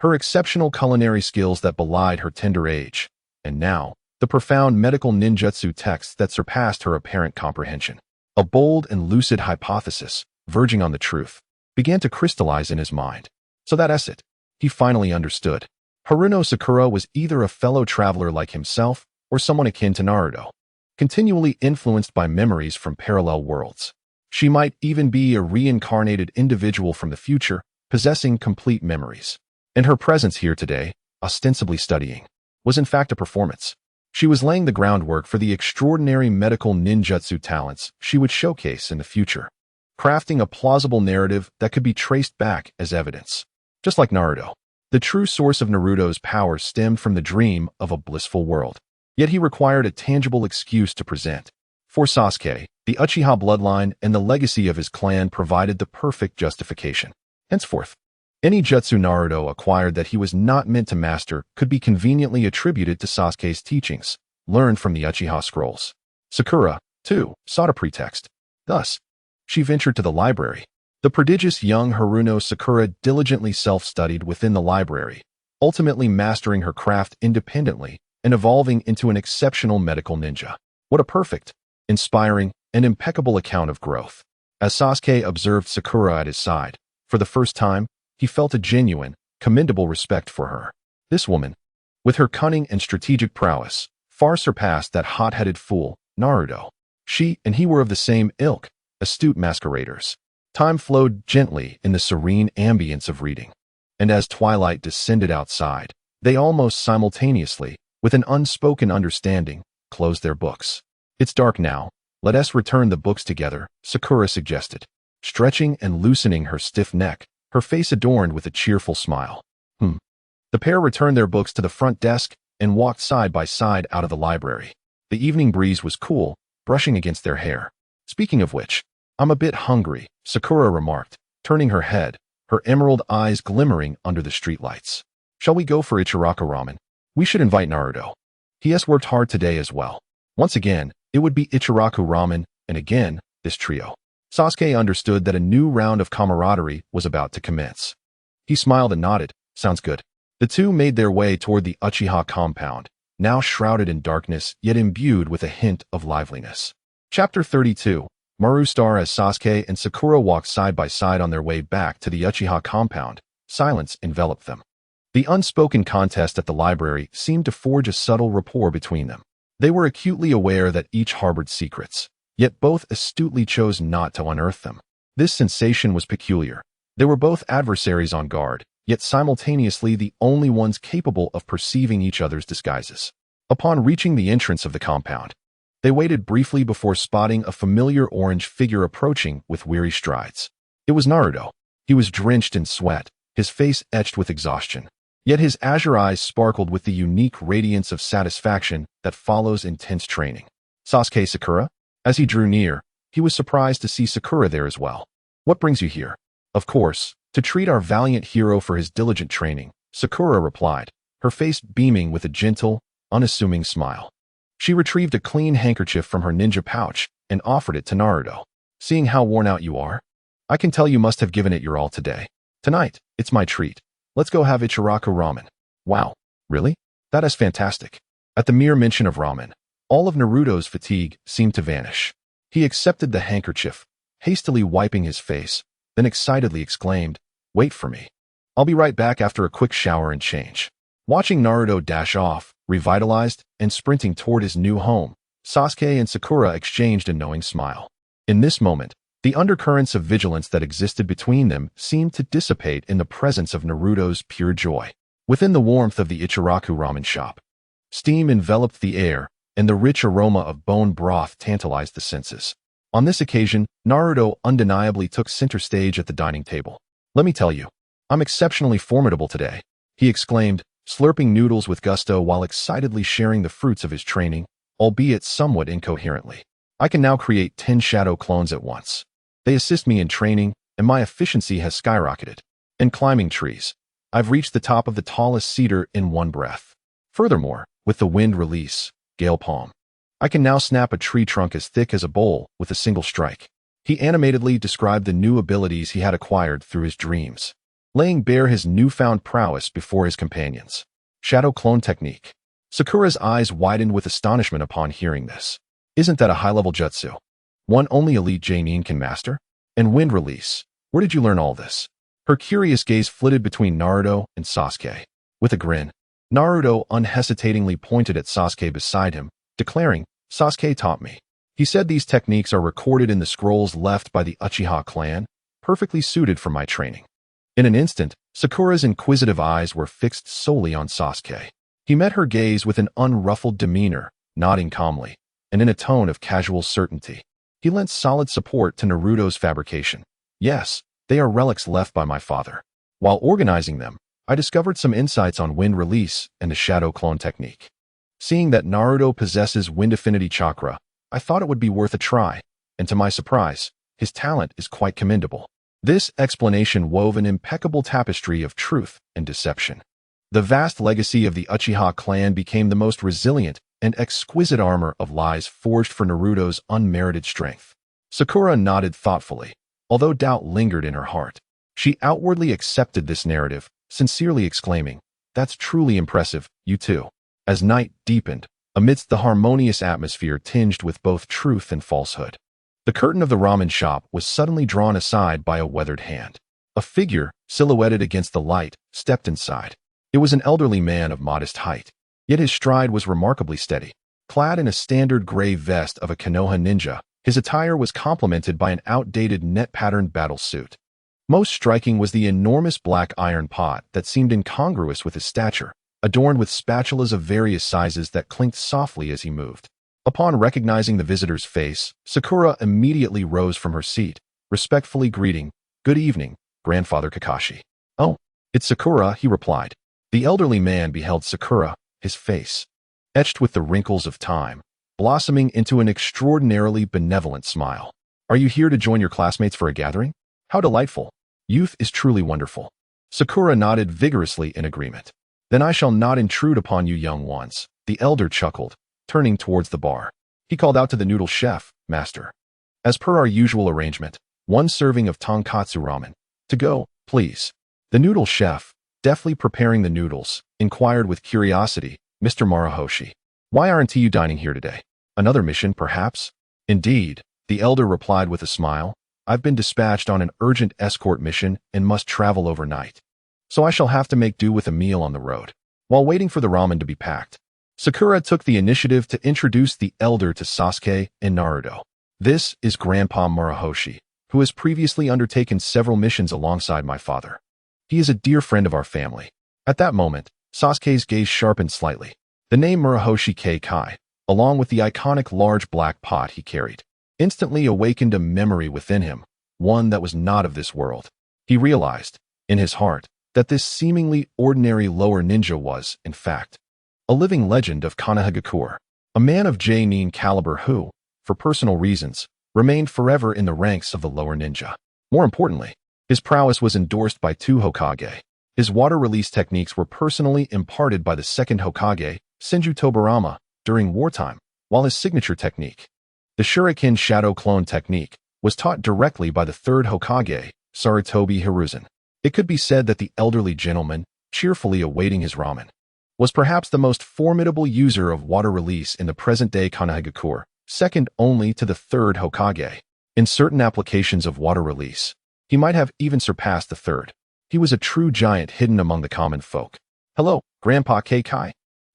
her exceptional culinary skills that belied her tender age, and now, the profound medical ninjutsu texts that surpassed her apparent comprehension. A bold and lucid hypothesis, verging on the truth, began to crystallize in his mind. So that's it. He finally understood. Haruno Sakura was either a fellow traveler like himself or someone akin to Naruto, continually influenced by memories from parallel worlds. She might even be a reincarnated individual from the future, possessing complete memories. And her presence here today, ostensibly studying, was in fact a performance. She was laying the groundwork for the extraordinary medical ninjutsu talents she would showcase in the future, crafting a plausible narrative that could be traced back as evidence. Just like Naruto, the true source of Naruto's power stemmed from the dream of a blissful world. Yet he required a tangible excuse to present. For Sasuke, the Uchiha bloodline and the legacy of his clan provided the perfect justification. Henceforth, any jutsu Naruto acquired that he was not meant to master could be conveniently attributed to Sasuke's teachings, learned from the Uchiha scrolls. Sakura, too, sought a pretext. Thus, she ventured to the library. The prodigious young Haruno Sakura diligently self-studied within the library, ultimately mastering her craft independently and evolving into an exceptional medical ninja. What a perfect, inspiring, and impeccable account of growth. As Sasuke observed Sakura at his side, for the first time, he felt a genuine, commendable respect for her. This woman, with her cunning and strategic prowess, far surpassed that hot-headed fool, Naruto. She and he were of the same ilk, astute masqueraders. Time flowed gently in the serene ambience of reading, and as twilight descended outside, they almost simultaneously, with an unspoken understanding, closed their books. It's dark now, Let us return the books together, Sakura suggested, stretching and loosening her stiff neck, her face adorned with a cheerful smile. The pair returned their books to the front desk and walked side by side out of the library. The evening breeze was cool, brushing against their hair. Speaking of which, I'm a bit hungry, Sakura remarked, turning her head, her emerald eyes glimmering under the streetlights. Shall we go for Ichiraku ramen? We should invite Naruto. He has worked hard today as well. Once again, it would be Ichiraku ramen, and again, this trio. Sasuke understood that a new round of camaraderie was about to commence. He smiled and nodded. Sounds good. The two made their way toward the Uchiha compound, now shrouded in darkness yet imbued with a hint of liveliness. Chapter 32. Maru star as Sasuke and Sakura walked side by side on their way back to the Uchiha compound. Silence enveloped them. The unspoken contest at the library seemed to forge a subtle rapport between them. They were acutely aware that each harbored secrets, yet both astutely chose not to unearth them. This sensation was peculiar. They were both adversaries on guard, yet simultaneously the only ones capable of perceiving each other's disguises. Upon reaching the entrance of the compound, they waited briefly before spotting a familiar orange figure approaching with weary strides. It was Naruto. He was drenched in sweat, his face etched with exhaustion. Yet his azure eyes sparkled with the unique radiance of satisfaction that follows intense training. Sasuke Sakura? As he drew near, he was surprised to see Sakura there as well. What brings you here? Of course, to treat our valiant hero for his diligent training, Sakura replied, her face beaming with a gentle, unassuming smile. She retrieved a clean handkerchief from her ninja pouch and offered it to Naruto. Seeing how worn out you are, I can tell you must have given it your all today. Tonight, it's my treat. Let's go have Ichiraku ramen. Wow, really? That is fantastic. At the mere mention of ramen, all of Naruto's fatigue seemed to vanish. He accepted the handkerchief, hastily wiping his face, then excitedly exclaimed, "Wait for me. I'll be right back after a quick shower and change." Watching Naruto dash off, revitalized and sprinting toward his new home, Sasuke and Sakura exchanged a knowing smile. In this moment, the undercurrents of vigilance that existed between them seemed to dissipate in the presence of Naruto's pure joy. Within the warmth of the Ichiraku ramen shop, steam enveloped the air, and the rich aroma of bone broth tantalized the senses. On this occasion, Naruto undeniably took center stage at the dining table. "Let me tell you, I'm exceptionally formidable today," he exclaimed, slurping noodles with gusto while excitedly sharing the fruits of his training, albeit somewhat incoherently. "I can now create 10 shadow clones at once. They assist me in training, and my efficiency has skyrocketed. In climbing trees, I've reached the top of the tallest cedar in one breath. Furthermore, with the wind release, gale palm, I can now snap a tree trunk as thick as a bowl with a single strike." He animatedly described the new abilities he had acquired through his dreams, laying bare his newfound prowess before his companions. Shadow clone technique. Sakura's eyes widened with astonishment upon hearing this. Isn't that a high-level jutsu? One only elite Jonin can master? And wind release. Where did you learn all this? Her curious gaze flitted between Naruto and Sasuke. With a grin, Naruto unhesitatingly pointed at Sasuke beside him, declaring, "Sasuke taught me. He said these techniques are recorded in the scrolls left by the Uchiha clan, perfectly suited for my training." In an instant, Sakura's inquisitive eyes were fixed solely on Sasuke. He met her gaze with an unruffled demeanor, nodding calmly, and in a tone of casual certainty. He lent solid support to Naruto's fabrication. "Yes, they are relics left by my father. While organizing them, I discovered some insights on wind release and the shadow clone technique. Seeing that Naruto possesses wind affinity chakra, I thought it would be worth a try, and to my surprise, his talent is quite commendable." This explanation wove an impeccable tapestry of truth and deception. The vast legacy of the Uchiha clan became the most resilient and exquisite armor of lies forged for Naruto's unmerited strength. Sakura nodded thoughtfully, although doubt lingered in her heart. She outwardly accepted this narrative, sincerely exclaiming, "That's truly impressive, you too." As night deepened, amidst the harmonious atmosphere tinged with both truth and falsehood, the curtain of the ramen shop was suddenly drawn aside by a weathered hand. A figure, silhouetted against the light, stepped inside. It was an elderly man of modest height, yet his stride was remarkably steady. Clad in a standard gray vest of a Konoha ninja, his attire was complemented by an outdated net-patterned battle suit. Most striking was the enormous black iron pot that seemed incongruous with his stature, adorned with spatulas of various sizes that clinked softly as he moved. Upon recognizing the visitor's face, Sakura immediately rose from her seat, respectfully greeting, "Good evening, Grandfather Kakashi." "Oh, it's Sakura," he replied. The elderly man beheld Sakura, his face, etched with the wrinkles of time, blossoming into an extraordinarily benevolent smile. "Are you here to join your classmates for a gathering? How delightful. Youth is truly wonderful." Sakura nodded vigorously in agreement. "Then I shall not intrude upon you young ones," the elder chuckled, turning towards the bar. He called out to the noodle chef, "Master, as per our usual arrangement, 1 serving of tonkatsu ramen. To go, please." The noodle chef, deftly preparing the noodles, inquired with curiosity, "Mr. Marahoshi, why aren't you dining here today? Another mission, perhaps?" "Indeed," the elder replied with a smile. "I've been dispatched on an urgent escort mission and must travel overnight. So I shall have to make do with a meal on the road, while waiting for the ramen to be packed." Sakura took the initiative to introduce the elder to Sasuke and Naruto. "This is Grandpa Marahoshi, who has previously undertaken several missions alongside my father. He is a dear friend of our family." At that moment, Sasuke's gaze sharpened slightly. The name Marahoshi Kai, along with the iconic large black pot he carried, instantly awakened a memory within him, one that was not of this world. He realized, in his heart, that this seemingly ordinary lower ninja was, in fact, a living legend of Konoha, a man of J-nin caliber who, for personal reasons, remained forever in the ranks of the lower ninja. More importantly, his prowess was endorsed by 2 Hokage. His water release techniques were personally imparted by the second Hokage, Senju Tobarama, during wartime, while his signature technique, the Shuriken Shadow Clone technique, was taught directly by the third Hokage, Sarutobi Hiruzen. It could be said that the elderly gentleman, cheerfully awaiting his ramen, was perhaps the most formidable user of water release in the present-day Konoha, second only to the third Hokage. In certain applications of water release, he might have even surpassed the third. He was a true giant hidden among the common folk. "Hello, Grandpa Kai."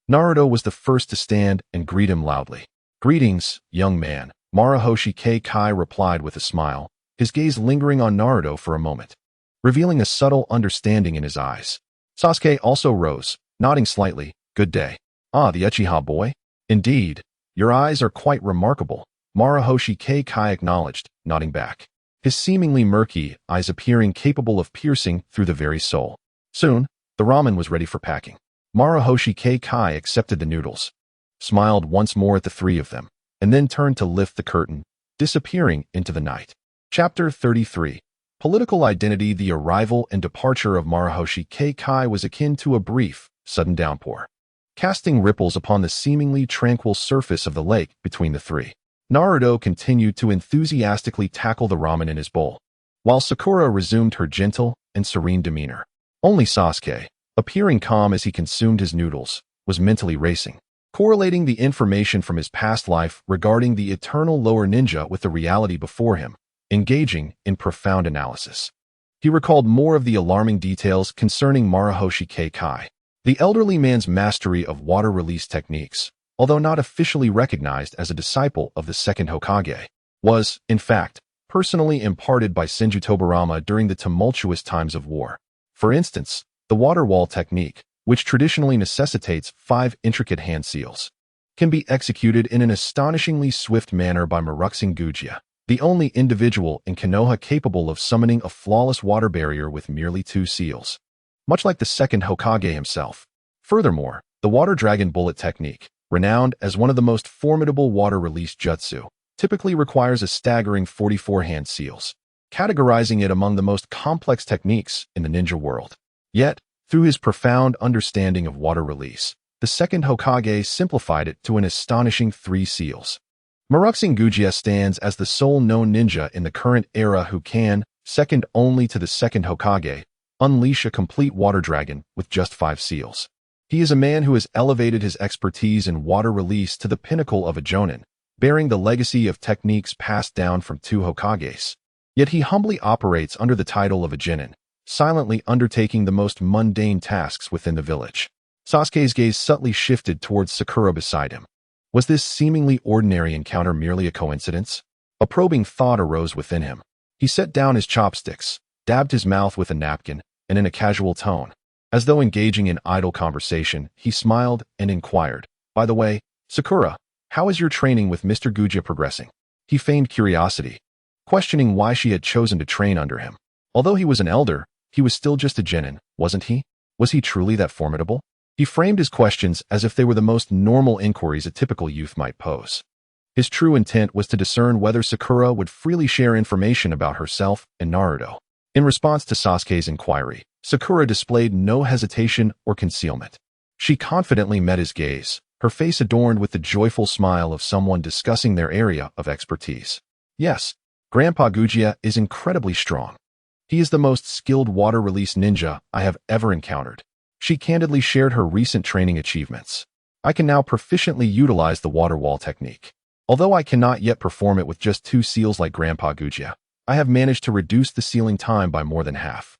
Naruto was the first to stand and greet him loudly. "Greetings, young man," Marahoshi Kai replied with a smile, his gaze lingering on Naruto for a moment, revealing a subtle understanding in his eyes. Sasuke also rose, nodding slightly. "Good day." "Ah, the Uchiha boy? Indeed, your eyes are quite remarkable," Marahoshi Kai acknowledged, nodding back, his seemingly murky eyes appearing capable of piercing through the very soul. Soon, the ramen was ready for packing. Marahoshi Kai accepted the noodles, smiled once more at the 3 of them, and then turned to lift the curtain, disappearing into the night. Chapter 33. Political identity. The arrival and departure of Marahoshi Kai was akin to a brief, sudden downpour, casting ripples upon the seemingly tranquil surface of the lake between the 3. Naruto continued to enthusiastically tackle the ramen in his bowl, while Sakura resumed her gentle and serene demeanor. Only Sasuke, appearing calm as he consumed his noodles, was mentally racing, correlating the information from his past life regarding the eternal lower ninja with the reality before him, engaging in profound analysis. He recalled more of the alarming details concerning Marahoshi Kai. The elderly man's mastery of water release techniques, although not officially recognized as a disciple of the second Hokage, was, in fact, personally imparted by Senju Tobarama during the tumultuous times of war. For instance, the water wall technique, which traditionally necessitates 5 intricate hand seals, can be executed in an astonishingly swift manner by Maruxing, the only individual in Konoha capable of summoning a flawless water barrier with merely 2 seals, much like the second Hokage himself. Furthermore, the water dragon bullet technique, renowned as one of the most formidable water release jutsu, typically requires a staggering 44 hand seals, categorizing it among the most complex techniques in the ninja world. Yet, through his profound understanding of water release, the second Hokage simplified it to an astonishing 3 seals. Maruxing stands as the sole known ninja in the current era who can, second only to the second Hokage, unleash a complete water dragon with just 5 seals. He is a man who has elevated his expertise in water release to the pinnacle of a jonin, bearing the legacy of techniques passed down from 2 Hokages. Yet he humbly operates under the title of a genin, silently undertaking the most mundane tasks within the village. Sasuke's gaze subtly shifted towards Sakura beside him. Was this seemingly ordinary encounter merely a coincidence? A probing thought arose within him. He set down his chopsticks, dabbed his mouth with a napkin, and in a casual tone, as though engaging in idle conversation, he smiled and inquired, "By the way, Sakura, How is your training with Mr. Guja progressing? He feigned curiosity, questioning why she had chosen to train under him. Although he was an elder, he was still just a genin, wasn't he? Was he truly that formidable? He framed his questions as if they were the most normal inquiries a typical youth might pose. His true intent was to discern whether Sakura would freely share information about herself and Naruto. In response to Sasuke's inquiry, Sakura displayed no hesitation or concealment. She confidently met his gaze, her face adorned with the joyful smile of someone discussing their area of expertise. Yes, Grandpa Guja is incredibly strong. He is the most skilled water release ninja I have ever encountered. She candidly shared her recent training achievements. I can now proficiently utilize the water wall technique. Although I cannot yet perform it with just 2 seals like Grandpa Guja, I have managed to reduce the sealing time by more than half.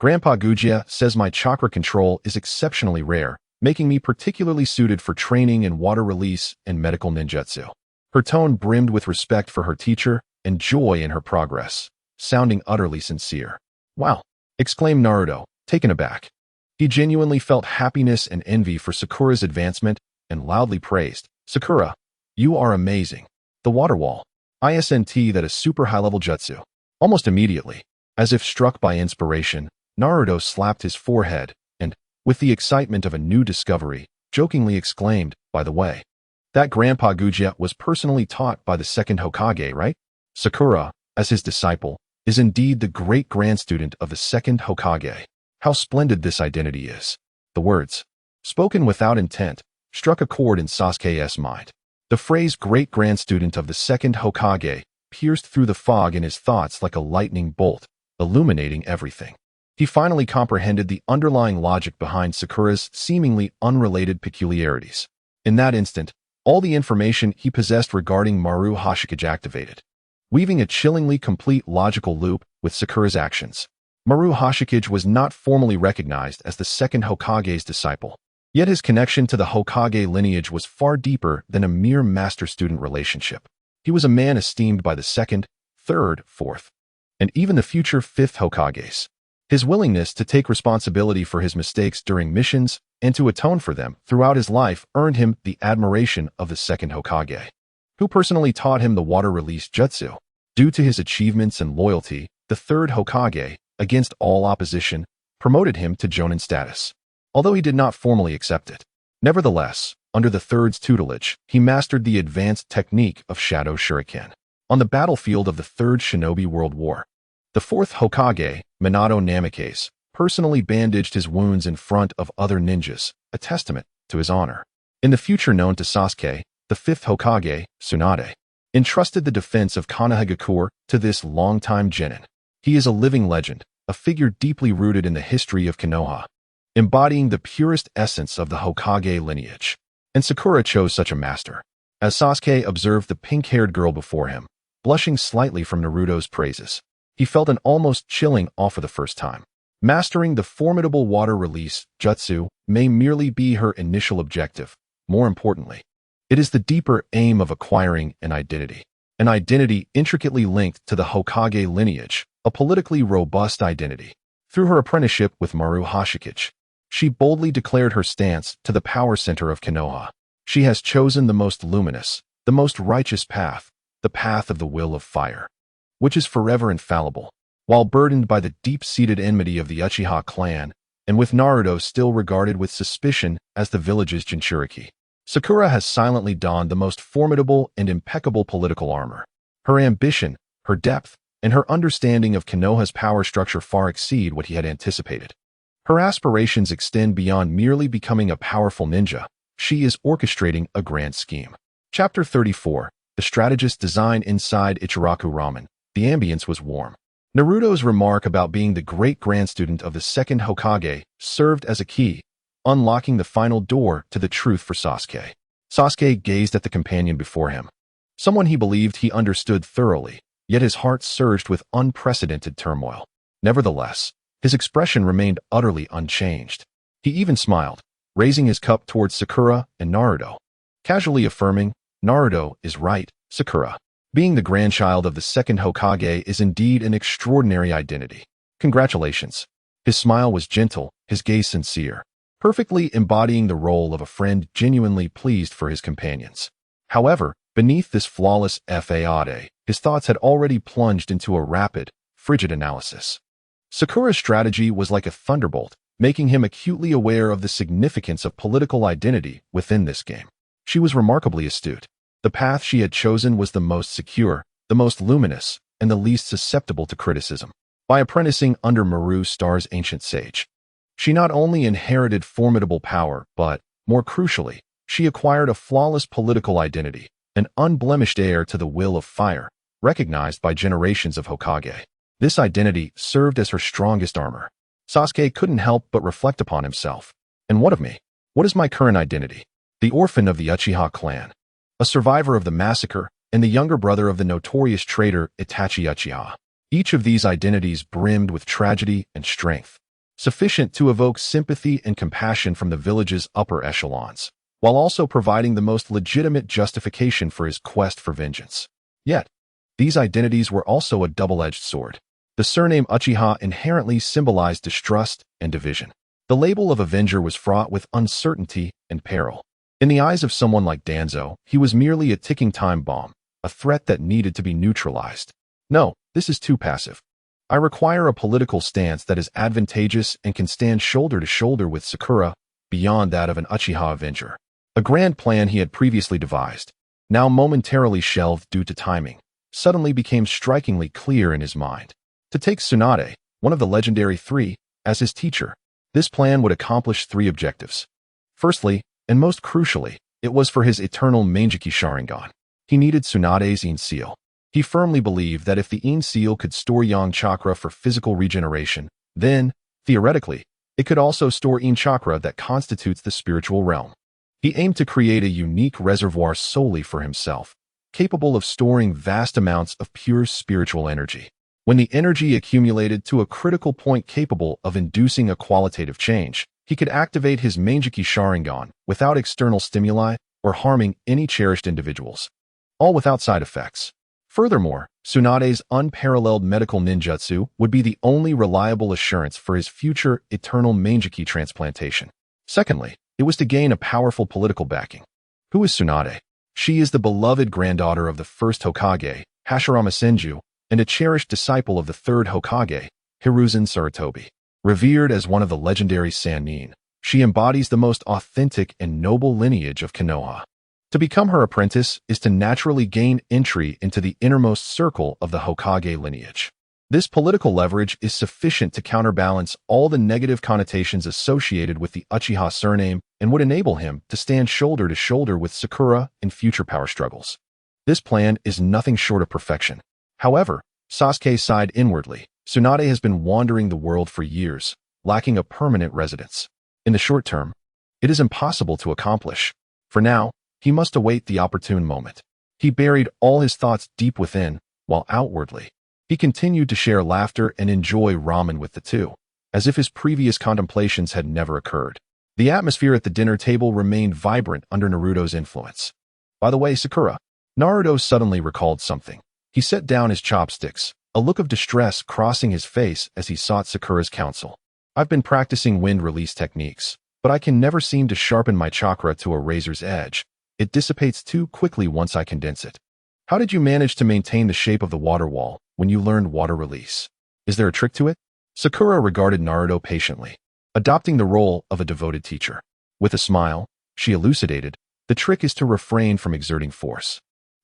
Grandpa Guja says my chakra control is exceptionally rare, making me particularly suited for training in water release and medical ninjutsu. Her tone brimmed with respect for her teacher and joy in her progress, sounding utterly sincere. Wow! Exclaimed Naruto, taken aback. He genuinely felt happiness and envy for Sakura's advancement and loudly praised, Sakura, you are amazing. The water wall. ISNT that is super high-level jutsu. Almost immediately, as if struck by inspiration, Naruto slapped his forehead and, with the excitement of a new discovery, jokingly exclaimed, by the way, that Grandpa Guja was personally taught by the second Hokage, right? Sakura, as his disciple, is indeed the great-grandstudent of the second Hokage. How splendid this identity is. The words, spoken without intent, struck a chord in Sasuke's mind. The phrase great-grandstudent of the second Hokage pierced through the fog in his thoughts like a lightning bolt, illuminating everything. He finally comprehended the underlying logic behind Sakura's seemingly unrelated peculiarities. In that instant, all the information he possessed regarding Maru Hoshikage activated, weaving a chillingly complete logical loop with Sakura's actions. Maru Hoshikage was not formally recognized as the second Hokage's disciple, yet his connection to the Hokage lineage was far deeper than a mere master-student relationship. He was a man esteemed by the second, third, fourth, and even the future fifth Hokages. His willingness to take responsibility for his mistakes during missions and to atone for them throughout his life earned him the admiration of the second Hokage, who personally taught him the water release jutsu. Due to his achievements and loyalty, the third Hokage, against all opposition, promoted him to Jonin status, although he did not formally accept it. Nevertheless, under the third's tutelage, he mastered the advanced technique of Shadow Shuriken. On the battlefield of the Third Shinobi World War, the fourth Hokage, Minato Namikaze, personally bandaged his wounds in front of other ninjas, a testament to his honor. In the future known to Sasuke, the fifth Hokage, Tsunade, entrusted the defense of Konoha to this longtime genin. He is a living legend, a figure deeply rooted in the history of Konoha, embodying the purest essence of the Hokage lineage. And Sakura chose such a master. As Sasuke observed the pink-haired girl before him, blushing slightly from Naruto's praises, he felt an almost chilling awe for the first time. Mastering the formidable water release jutsu may merely be her initial objective. More importantly, it is the deeper aim of acquiring an identity intricately linked to the Hokage lineage, a politically robust identity. Through her apprenticeship with Maru Hoshikage, she boldly declared her stance to the power center of Konoha. She has chosen the most luminous, the most righteous path, the path of the will of fire, which is forever infallible. While burdened by the deep-seated enmity of the Uchiha clan, and with Naruto still regarded with suspicion as the village's Jinchuriki, Sakura has silently donned the most formidable and impeccable political armor. Her ambition, her depth, and her understanding of Konoha's power structure far exceed what he had anticipated. Her aspirations extend beyond merely becoming a powerful ninja. She is orchestrating a grand scheme. Chapter 34. The strategist design inside Ichiraku Ramen. The ambience was warm. Naruto's remark about being the great-grandstudent of the second Hokage served as a key, unlocking the final door to the truth for Sasuke. Sasuke gazed at the companion before him, someone he believed he understood thoroughly, yet his heart surged with unprecedented turmoil. Nevertheless, his expression remained utterly unchanged. He even smiled, raising his cup towards Sakura and Naruto, casually affirming, Naruto is right, Sakura. Being the grandchild of the second Hokage is indeed an extraordinary identity. Congratulations. His smile was gentle, his gaze sincere, perfectly embodying the role of a friend genuinely pleased for his companions. However, beneath this flawless facade, his thoughts had already plunged into a rapid, frigid analysis. Sakura's strategy was like a thunderbolt, making him acutely aware of the significance of political identity within this game. She was remarkably astute. The path she had chosen was the most secure, the most luminous, and the least susceptible to criticism. By apprenticing under Maru Star's ancient sage, she not only inherited formidable power, but, more crucially, she acquired a flawless political identity, an unblemished heir to the will of fire, recognized by generations of Hokage. This identity served as her strongest armor. Sasuke couldn't help but reflect upon himself. And what of me? What is my current identity? The orphan of the Uchiha clan, a survivor of the massacre, and the younger brother of the notorious traitor Itachi Uchiha. Each of these identities brimmed with tragedy and strength, sufficient to evoke sympathy and compassion from the village's upper echelons, while also providing the most legitimate justification for his quest for vengeance. Yet, these identities were also a double-edged sword. The surname Uchiha inherently symbolized distrust and division. The label of Avenger was fraught with uncertainty and peril. In the eyes of someone like Danzo, he was merely a ticking time bomb, a threat that needed to be neutralized. No, this is too passive. I require a political stance that is advantageous and can stand shoulder to shoulder with Sakura, beyond that of an Uchiha Avenger. A grand plan he had previously devised, now momentarily shelved due to timing, suddenly became strikingly clear in his mind. To take Tsunade, one of the legendary three, as his teacher, this plan would accomplish three objectives. Firstly, and most crucially, it was for his eternal Manjiki Sharingan. He needed Tsunade's Yin Seal. He firmly believed that if the Yin Seal could store Yang Chakra for physical regeneration, then, theoretically, it could also store Yin Chakra that constitutes the spiritual realm. He aimed to create a unique reservoir solely for himself, capable of storing vast amounts of pure spiritual energy. When the energy accumulated to a critical point capable of inducing a qualitative change, he could activate his Manjiki Sharingan without external stimuli or harming any cherished individuals, all without side effects. Furthermore, Tsunade's unparalleled medical ninjutsu would be the only reliable assurance for his future eternal Manjiki transplantation. Secondly, it was to gain a powerful political backing. Who is Tsunade? She is the beloved granddaughter of the first Hokage, Hashirama Senju, and a cherished disciple of the third Hokage, Hiruzen Sarutobi. Revered as one of the legendary Sannin, she embodies the most authentic and noble lineage of Konoha. To become her apprentice is to naturally gain entry into the innermost circle of the Hokage lineage. This political leverage is sufficient to counterbalance all the negative connotations associated with the Uchiha surname and would enable him to stand shoulder to shoulder with Sakura in future power struggles. This plan is nothing short of perfection. However, Sasuke sighed inwardly. Tsunade has been wandering the world for years, lacking a permanent residence. In the short term, it is impossible to accomplish. For now, he must await the opportune moment. He buried all his thoughts deep within, while outwardly, he continued to share laughter and enjoy ramen with the two, as if his previous contemplations had never occurred. The atmosphere at the dinner table remained vibrant under Naruto's influence. By the way, Sakura, Naruto suddenly recalled something. He set down his chopsticks, a look of distress crossing his face as he sought Sakura's counsel. I've been practicing wind release techniques, but I can never seem to sharpen my chakra to a razor's edge. It dissipates too quickly once I condense it. How did you manage to maintain the shape of the water wall when you learned water release? Is there a trick to it? Sakura regarded Naruto patiently, adopting the role of a devoted teacher. With a smile, she elucidated, the trick is to refrain from exerting force.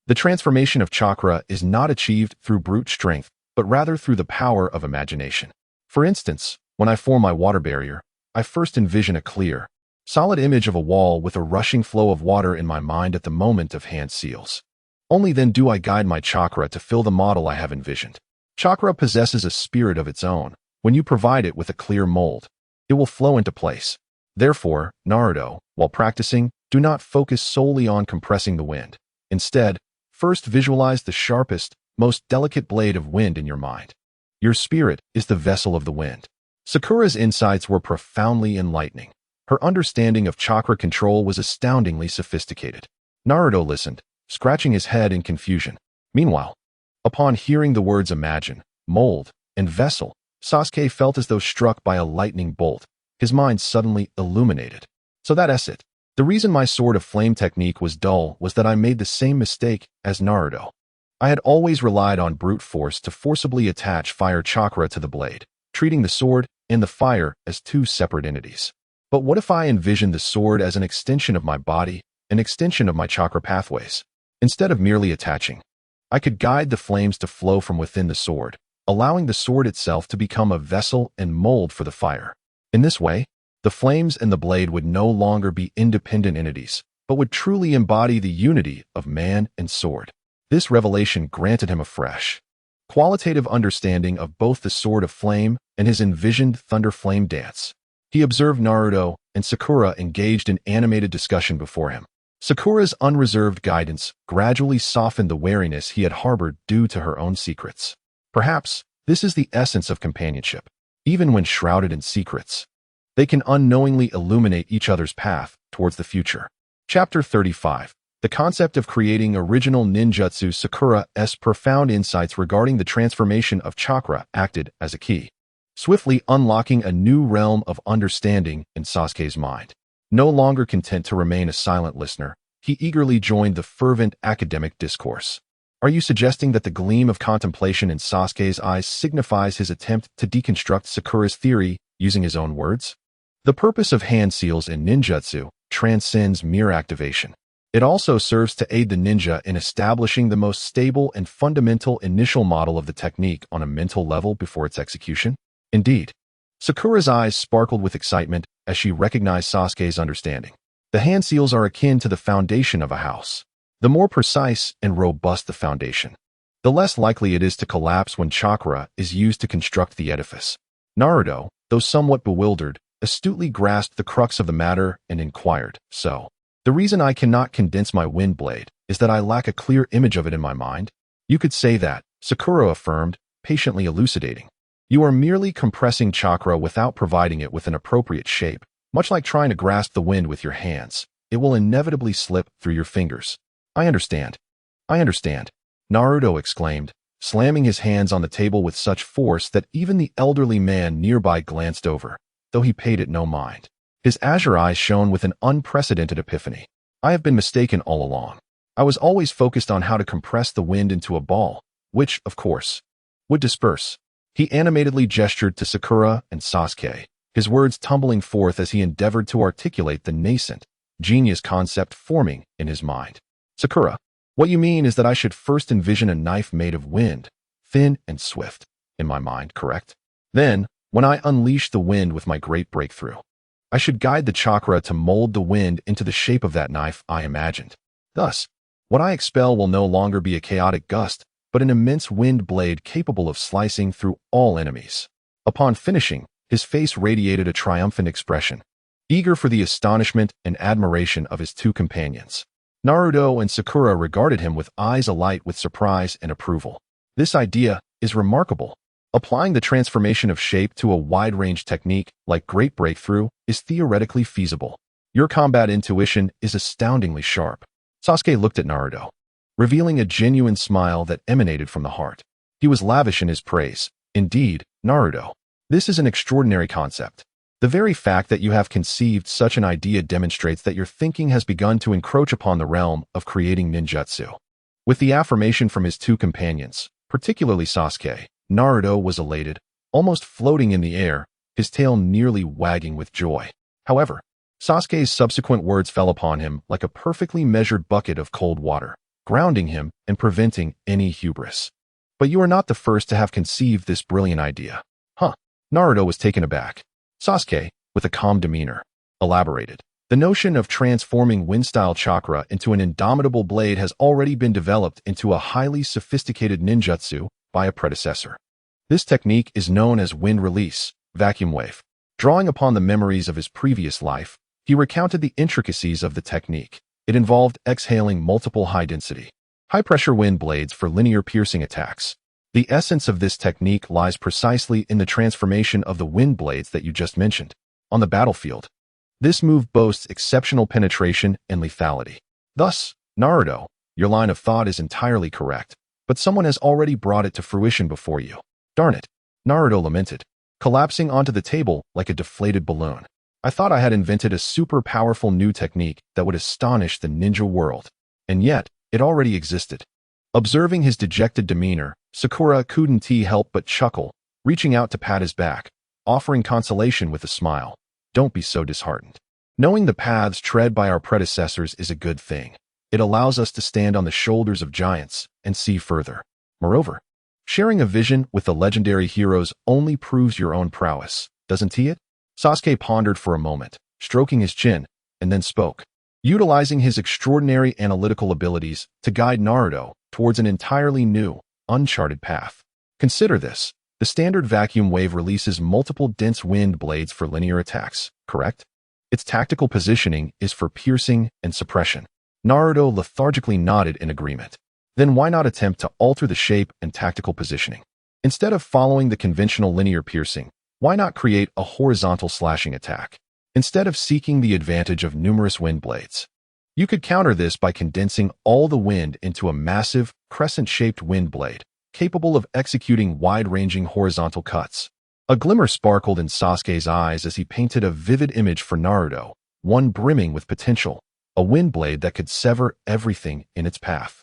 The transformation of chakra is not achieved through brute strength, but rather through the power of imagination. For instance, when I form my water barrier, I first envision a clear, solid image of a wall with a rushing flow of water in my mind at the moment of hand seals. Only then do I guide my chakra to fill the model I have envisioned. Chakra possesses a spirit of its own. When you provide it with a clear mold, it will flow into place. Therefore, Naruto, while practicing, do not focus solely on compressing the wind. Instead, first visualize the sharpest, most delicate blade of wind in your mind. Your spirit is the vessel of the wind. Sakura's insights were profoundly enlightening. Her understanding of chakra control was astoundingly sophisticated. Naruto listened, scratching his head in confusion. Meanwhile, upon hearing the words imagine, mold, and vessel, Sasuke felt as though struck by a lightning bolt. His mind suddenly illuminated. So that's it. The reason my sword of flame technique was dull was that I made the same mistake as Naruto. I had always relied on brute force to forcibly attach fire chakra to the blade, treating the sword and the fire as two separate entities. But what if I envisioned the sword as an extension of my body, an extension of my chakra pathways? Instead of merely attaching, I could guide the flames to flow from within the sword, allowing the sword itself to become a vessel and mold for the fire. In this way, the flames and the blade would no longer be independent entities, but would truly embody the unity of man and sword. This revelation granted him a fresh, qualitative understanding of both the sword of flame and his envisioned thunder flame dance. He observed Naruto and Sakura engaged in animated discussion before him. Sakura's unreserved guidance gradually softened the wariness he had harbored due to her own secrets. Perhaps this is the essence of companionship. Even when shrouded in secrets, they can unknowingly illuminate each other's path towards the future. Chapter 35. The concept of creating original ninjutsu. Sakura's profound insights regarding the transformation of chakra acted as a key, swiftly unlocking a new realm of understanding in Sasuke's mind. No longer content to remain a silent listener, he eagerly joined the fervent academic discourse. Are you suggesting that the gleam of contemplation in Sasuke's eyes signifies his attempt to deconstruct Sakura's theory using his own words? The purpose of hand seals in ninjutsu transcends mere activation. It also serves to aid the ninja in establishing the most stable and fundamental initial model of the technique on a mental level before its execution. Indeed, Sakura's eyes sparkled with excitement as she recognized Sasuke's understanding. The hand seals are akin to the foundation of a house. The more precise and robust the foundation, the less likely it is to collapse when chakra is used to construct the edifice. Naruto, though somewhat bewildered, astutely grasped the crux of the matter and inquired, "So, the reason I cannot condense my wind blade is that I lack a clear image of it in my mind?" "You could say that," Sakura affirmed, patiently elucidating. "You are merely compressing chakra without providing it with an appropriate shape. Much like trying to grasp the wind with your hands, it will inevitably slip through your fingers." I understand. Naruto exclaimed, slamming his hands on the table with such force that even the elderly man nearby glanced over, though he paid it no mind. His azure eyes shone with an unprecedented epiphany. "I have been mistaken all along. I was always focused on how to compress the wind into a ball, which, of course, would disperse." He animatedly gestured to Sakura and Sasuke, his words tumbling forth as he endeavored to articulate the nascent, genius concept forming in his mind. "Sakura, what you mean is that I should first envision a knife made of wind, thin and swift, in my mind, correct? Then, when I unleash the wind with my great breakthrough, I should guide the chakra to mold the wind into the shape of that knife I imagined. Thus, what I expel will no longer be a chaotic gust, but an immense wind blade capable of slicing through all enemies." Upon finishing, his face radiated a triumphant expression, eager for the astonishment and admiration of his two companions. Naruto and Sakura regarded him with eyes alight with surprise and approval. "This idea is remarkable. Applying the transformation of shape to a wide-range technique like Great Breakthrough is theoretically feasible. Your combat intuition is astoundingly sharp." Sasuke looked at Naruto, revealing a genuine smile that emanated from the heart. He was lavish in his praise. "Indeed, Naruto, this is an extraordinary concept. The very fact that you have conceived such an idea demonstrates that your thinking has begun to encroach upon the realm of creating ninjutsu." With the affirmation from his two companions, particularly Sasuke, Naruto was elated, almost floating in the air, his tail nearly wagging with joy. However, Sasuke's subsequent words fell upon him like a perfectly measured bucket of cold water, grounding him and preventing any hubris. "But you are not the first to have conceived this brilliant idea." "Huh?" Naruto was taken aback. Sasuke, with a calm demeanor, elaborated. "The notion of transforming wind-style chakra into an indomitable blade has already been developed into a highly sophisticated ninjutsu by a predecessor. This technique is known as wind release, vacuum wave." Drawing upon the memories of his previous life, he recounted the intricacies of the technique. It involved exhaling multiple high-density, high-pressure wind blades for linear piercing attacks. The essence of this technique lies precisely in the transformation of the wind blades that you just mentioned. On the battlefield, this move boasts exceptional penetration and lethality. Thus, Naruto, your line of thought is entirely correct, but someone has already brought it to fruition before you. "Darn it," Naruto lamented, collapsing onto the table like a deflated balloon. I thought I had invented a super powerful new technique that would astonish the ninja world. And yet, it already existed. Observing his dejected demeanor, Sakura couldn't help but chuckle, reaching out to pat his back, offering consolation with a smile. Don't be so disheartened. Knowing the paths tread by our predecessors is a good thing. It allows us to stand on the shoulders of giants and see further. Moreover, sharing a vision with the legendary heroes only proves your own prowess, doesn't it? Sasuke pondered for a moment, stroking his chin, and then spoke, utilizing his extraordinary analytical abilities to guide Naruto towards an entirely new, uncharted path. Consider this. The standard vacuum wave releases multiple dense wind blades for linear attacks, correct? Its tactical positioning is for piercing and suppression. Naruto lethargically nodded in agreement. Then why not attempt to alter the shape and tactical positioning? Instead of following the conventional linear piercing, why not create a horizontal slashing attack? Instead of seeking the advantage of numerous wind blades, you could counter this by condensing all the wind into a massive, crescent-shaped wind blade, capable of executing wide-ranging horizontal cuts. A glimmer sparkled in Sasuke's eyes as he painted a vivid image for Naruto, one brimming with potential, a wind blade that could sever everything in its path.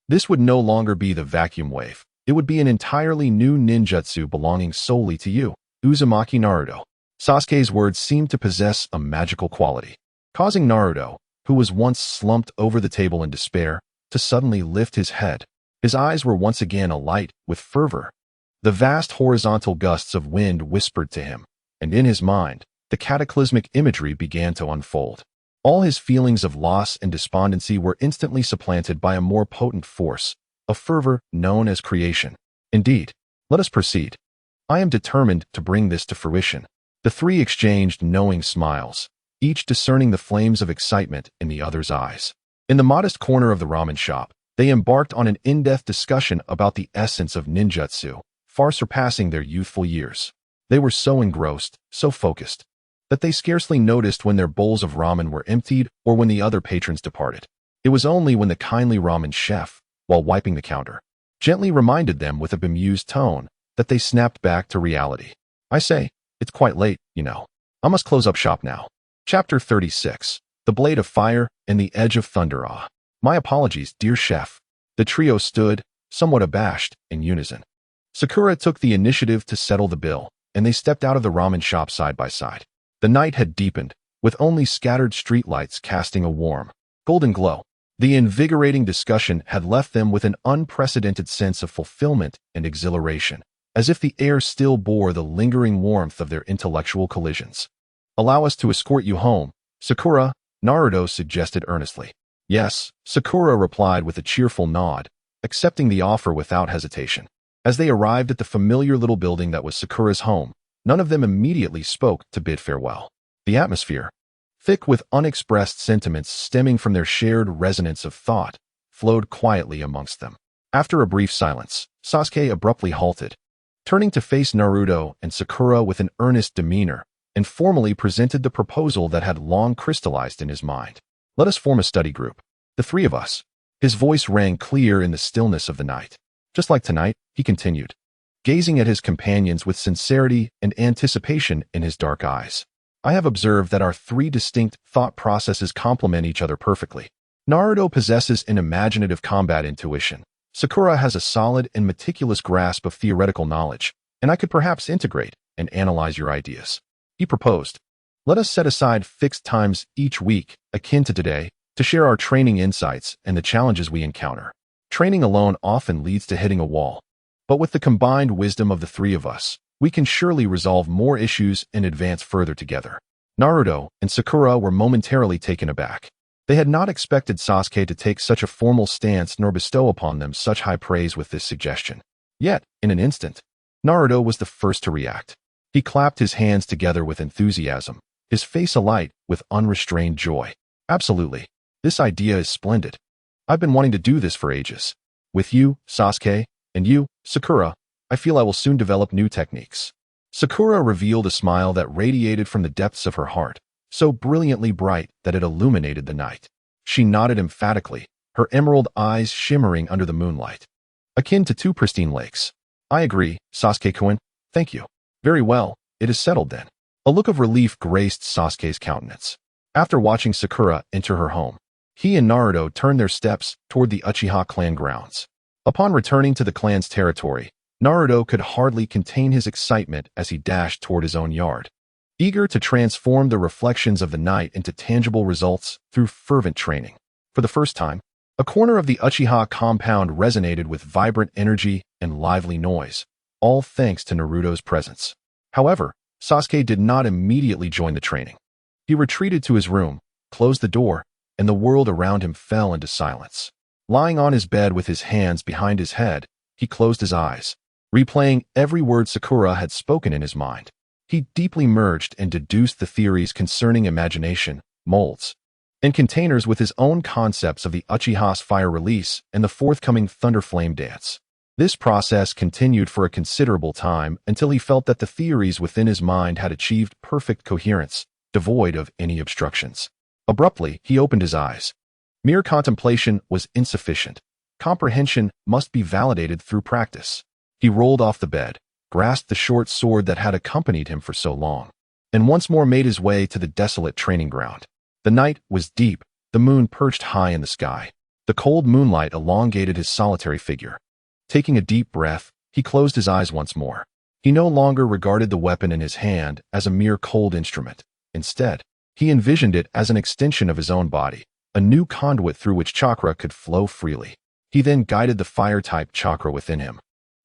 This would no longer be the vacuum wave. It would be an entirely new ninjutsu belonging solely to you, Uzumaki Naruto. Sasuke's words seemed to possess a magical quality, causing Naruto, who was once slumped over the table in despair, to suddenly lift his head. His eyes were once again alight with fervor. The vast horizontal gusts of wind whispered to him, and in his mind, the cataclysmic imagery began to unfold. All his feelings of loss and despondency were instantly supplanted by a more potent force, a fervor known as creation. Indeed, let us proceed. I am determined to bring this to fruition. The three exchanged knowing smiles, each discerning the flames of excitement in the other's eyes. In the modest corner of the ramen shop, they embarked on an in-depth discussion about the essence of ninjutsu, far surpassing their youthful years. They were so engrossed, so focused, that they scarcely noticed when their bowls of ramen were emptied or when the other patrons departed. It was only when the kindly ramen chef, while wiping the counter, gently reminded them with a bemused tone that they snapped back to reality. I say, it's quite late, you know. I must close up shop now. Chapter 36. The Blade of Fire and the Edge of Thunder. My apologies, dear chef. The trio stood, somewhat abashed, in unison. Sakura took the initiative to settle the bill, and they stepped out of the ramen shop side by side. The night had deepened, with only scattered streetlights casting a warm, golden glow. The invigorating discussion had left them with an unprecedented sense of fulfillment and exhilaration, as if the air still bore the lingering warmth of their intellectual collisions. Allow us to escort you home, Sakura, Naruto suggested earnestly. Yes, Sakura replied with a cheerful nod, accepting the offer without hesitation. As they arrived at the familiar little building that was Sakura's home, none of them immediately spoke to bid farewell. The atmosphere, thick with unexpressed sentiments stemming from their shared resonance of thought, flowed quietly amongst them. After a brief silence, Sasuke abruptly halted, turning to face Naruto and Sakura with an earnest demeanor, and formally presented the proposal that had long crystallized in his mind. Let us form a study group. The three of us. His voice rang clear in the stillness of the night. Just like tonight, he continued, gazing at his companions with sincerity and anticipation in his dark eyes. I have observed that our three distinct thought processes complement each other perfectly. Naruto possesses an imaginative combat intuition. Sakura has a solid and meticulous grasp of theoretical knowledge, and I could perhaps integrate and analyze your ideas. He proposed, let us set aside fixed times each week, akin to today, to share our training insights and the challenges we encounter. Training alone often leads to hitting a wall, but with the combined wisdom of the three of us, we can surely resolve more issues and advance further together. Naruto and Sakura were momentarily taken aback. They had not expected Sasuke to take such a formal stance nor bestow upon them such high praise with this suggestion. Yet, in an instant, Naruto was the first to react. He clapped his hands together with enthusiasm, his face alight with unrestrained joy. Absolutely. This idea is splendid. I've been wanting to do this for ages. With you, Sasuke, and you, Sakura, I feel I will soon develop new techniques. Sakura revealed a smile that radiated from the depths of her heart, so brilliantly bright that it illuminated the night. She nodded emphatically, her emerald eyes shimmering under the moonlight, akin to two pristine lakes. I agree, Sasuke-kun. Thank you. Very well, it is settled then. A look of relief graced Sasuke's countenance. After watching Sakura enter her home, he and Naruto turned their steps toward the Uchiha clan grounds. Upon returning to the clan's territory, Naruto could hardly contain his excitement as he dashed toward his own yard. Eager to transform the reflections of the night into tangible results through fervent training. For the first time, a corner of the Uchiha compound resonated with vibrant energy and lively noise, all thanks to Naruto's presence. However, Sasuke did not immediately join the training. He retreated to his room, closed the door, and the world around him fell into silence. Lying on his bed with his hands behind his head, he closed his eyes, replaying every word Sakura had spoken in his mind. He deeply merged and deduced the theories concerning imagination, molds, and containers with his own concepts of the Uchiha's fire release and the forthcoming Thunder Flame dance. This process continued for a considerable time until he felt that the theories within his mind had achieved perfect coherence, devoid of any obstructions. Abruptly, he opened his eyes. Mere contemplation was insufficient. Comprehension must be validated through practice. He rolled off the bed, grasped the short sword that had accompanied him for so long, and once more made his way to the desolate training ground. The night was deep, the moon perched high in the sky. The cold moonlight elongated his solitary figure. Taking a deep breath, he closed his eyes once more. He no longer regarded the weapon in his hand as a mere cold instrument. Instead, he envisioned it as an extension of his own body, a new conduit through which chakra could flow freely. He then guided the fire-type chakra within him,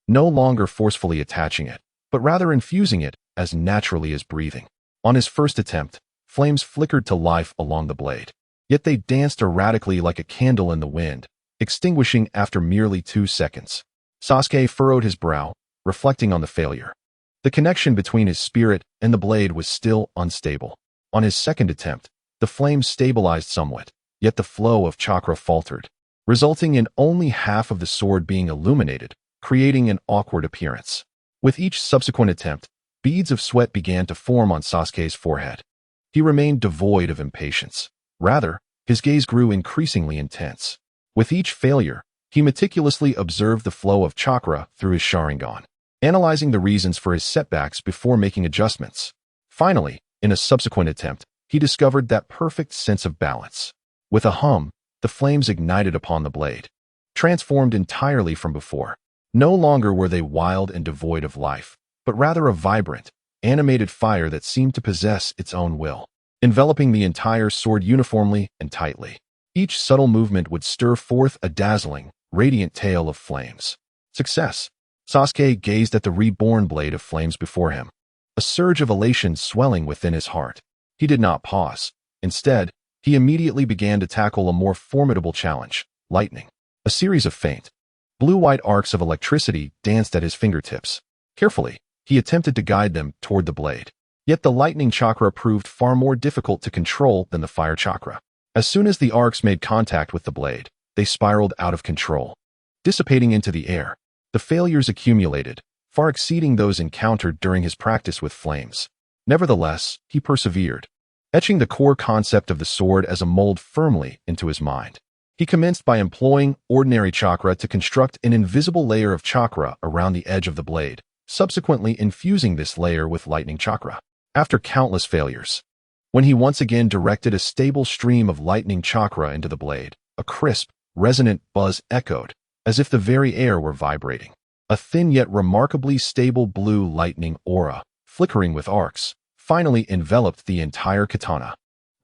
no longer forcefully attaching it, but rather infusing it as naturally as breathing. On his first attempt, flames flickered to life along the blade. Yet they danced erratically like a candle in the wind, extinguishing after merely 2 seconds. Sasuke furrowed his brow, reflecting on the failure. The connection between his spirit and the blade was still unstable. On his second attempt, the flames stabilized somewhat, yet the flow of chakra faltered, resulting in only half of the sword being illuminated, creating an awkward appearance. With each subsequent attempt, beads of sweat began to form on Sasuke's forehead. He remained devoid of impatience. Rather, his gaze grew increasingly intense. With each failure, he meticulously observed the flow of chakra through his Sharingan, analyzing the reasons for his setbacks before making adjustments. Finally, in a subsequent attempt, he discovered that perfect sense of balance. With a hum, the flames ignited upon the blade, transformed entirely from before. No longer were they wild and devoid of life, but rather a vibrant, animated fire that seemed to possess its own will, enveloping the entire sword uniformly and tightly. Each subtle movement would stir forth a dazzling, radiant tail of flames. Success! Sasuke gazed at the reborn blade of flames before him, a surge of elation swelling within his heart. He did not pause. Instead, he immediately began to tackle a more formidable challenge, lightning. A series of faint, blue-white arcs of electricity danced at his fingertips. Carefully, he attempted to guide them toward the blade. Yet the lightning chakra proved far more difficult to control than the fire chakra. As soon as the arcs made contact with the blade, they spiraled out of control, dissipating into the air. The failures accumulated, far exceeding those encountered during his practice with flames. Nevertheless, he persevered, etching the core concept of the sword as a mold firmly into his mind. He commenced by employing ordinary chakra to construct an invisible layer of chakra around the edge of the blade, subsequently infusing this layer with lightning chakra. After countless failures, when he once again directed a stable stream of lightning chakra into the blade, a crisp, resonant buzz echoed, as if the very air were vibrating. A thin yet remarkably stable blue lightning aura, flickering with arcs, finally enveloped the entire katana.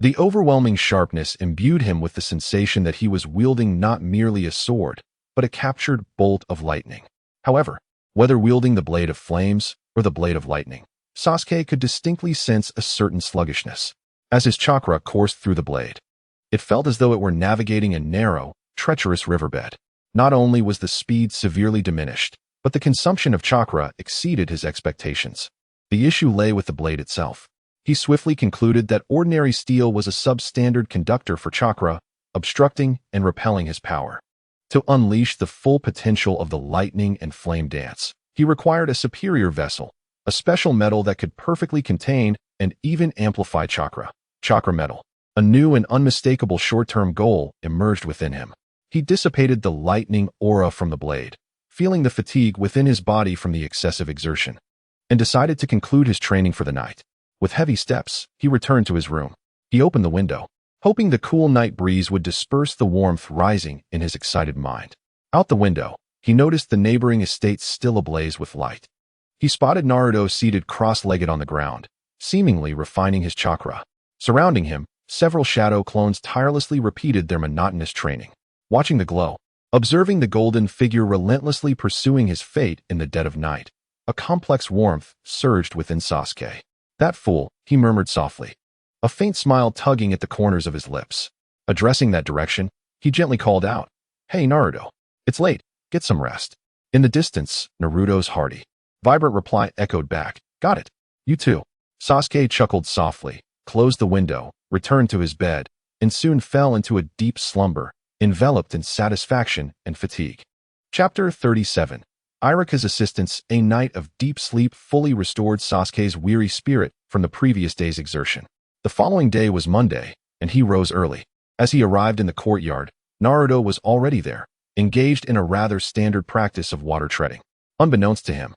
The overwhelming sharpness imbued him with the sensation that he was wielding not merely a sword, but a captured bolt of lightning. However, whether wielding the blade of flames or the blade of lightning, Sasuke could distinctly sense a certain sluggishness as his chakra coursed through the blade. It felt as though it were navigating a narrow, treacherous riverbed. Not only was the speed severely diminished, but the consumption of chakra exceeded his expectations. The issue lay with the blade itself. He swiftly concluded that ordinary steel was a substandard conductor for chakra, obstructing and repelling his power. To unleash the full potential of the lightning and flame dance, he required a superior vessel, a special metal that could perfectly contain and even amplify chakra. Chakra metal. A new and unmistakable short-term goal emerged within him. He dissipated the lightning aura from the blade, feeling the fatigue within his body from the excessive exertion, and decided to conclude his training for the night. With heavy steps, he returned to his room. He opened the window, hoping the cool night breeze would disperse the warmth rising in his excited mind. Out the window, he noticed the neighboring estate still ablaze with light. He spotted Naruto seated cross-legged on the ground, seemingly refining his chakra. Surrounding him, several shadow clones tirelessly repeated their monotonous training. Watching the glow, observing the golden figure relentlessly pursuing his fate in the dead of night, a complex warmth surged within Sasuke. That fool, he murmured softly, a faint smile tugging at the corners of his lips. Addressing that direction, he gently called out, "Hey Naruto, it's late, get some rest." In the distance, Naruto's hearty, vibrant reply echoed back, "Got it. You too." Sasuke chuckled softly, closed the window, returned to his bed, and soon fell into a deep slumber, enveloped in satisfaction and fatigue. Chapter 37. Iruka's assistance. A night of deep sleep fully restored Sasuke's weary spirit from the previous day's exertion. The following day was Monday, and he rose early. As he arrived in the courtyard, Naruto was already there, engaged in a rather standard practice of water treading. Unbeknownst to him,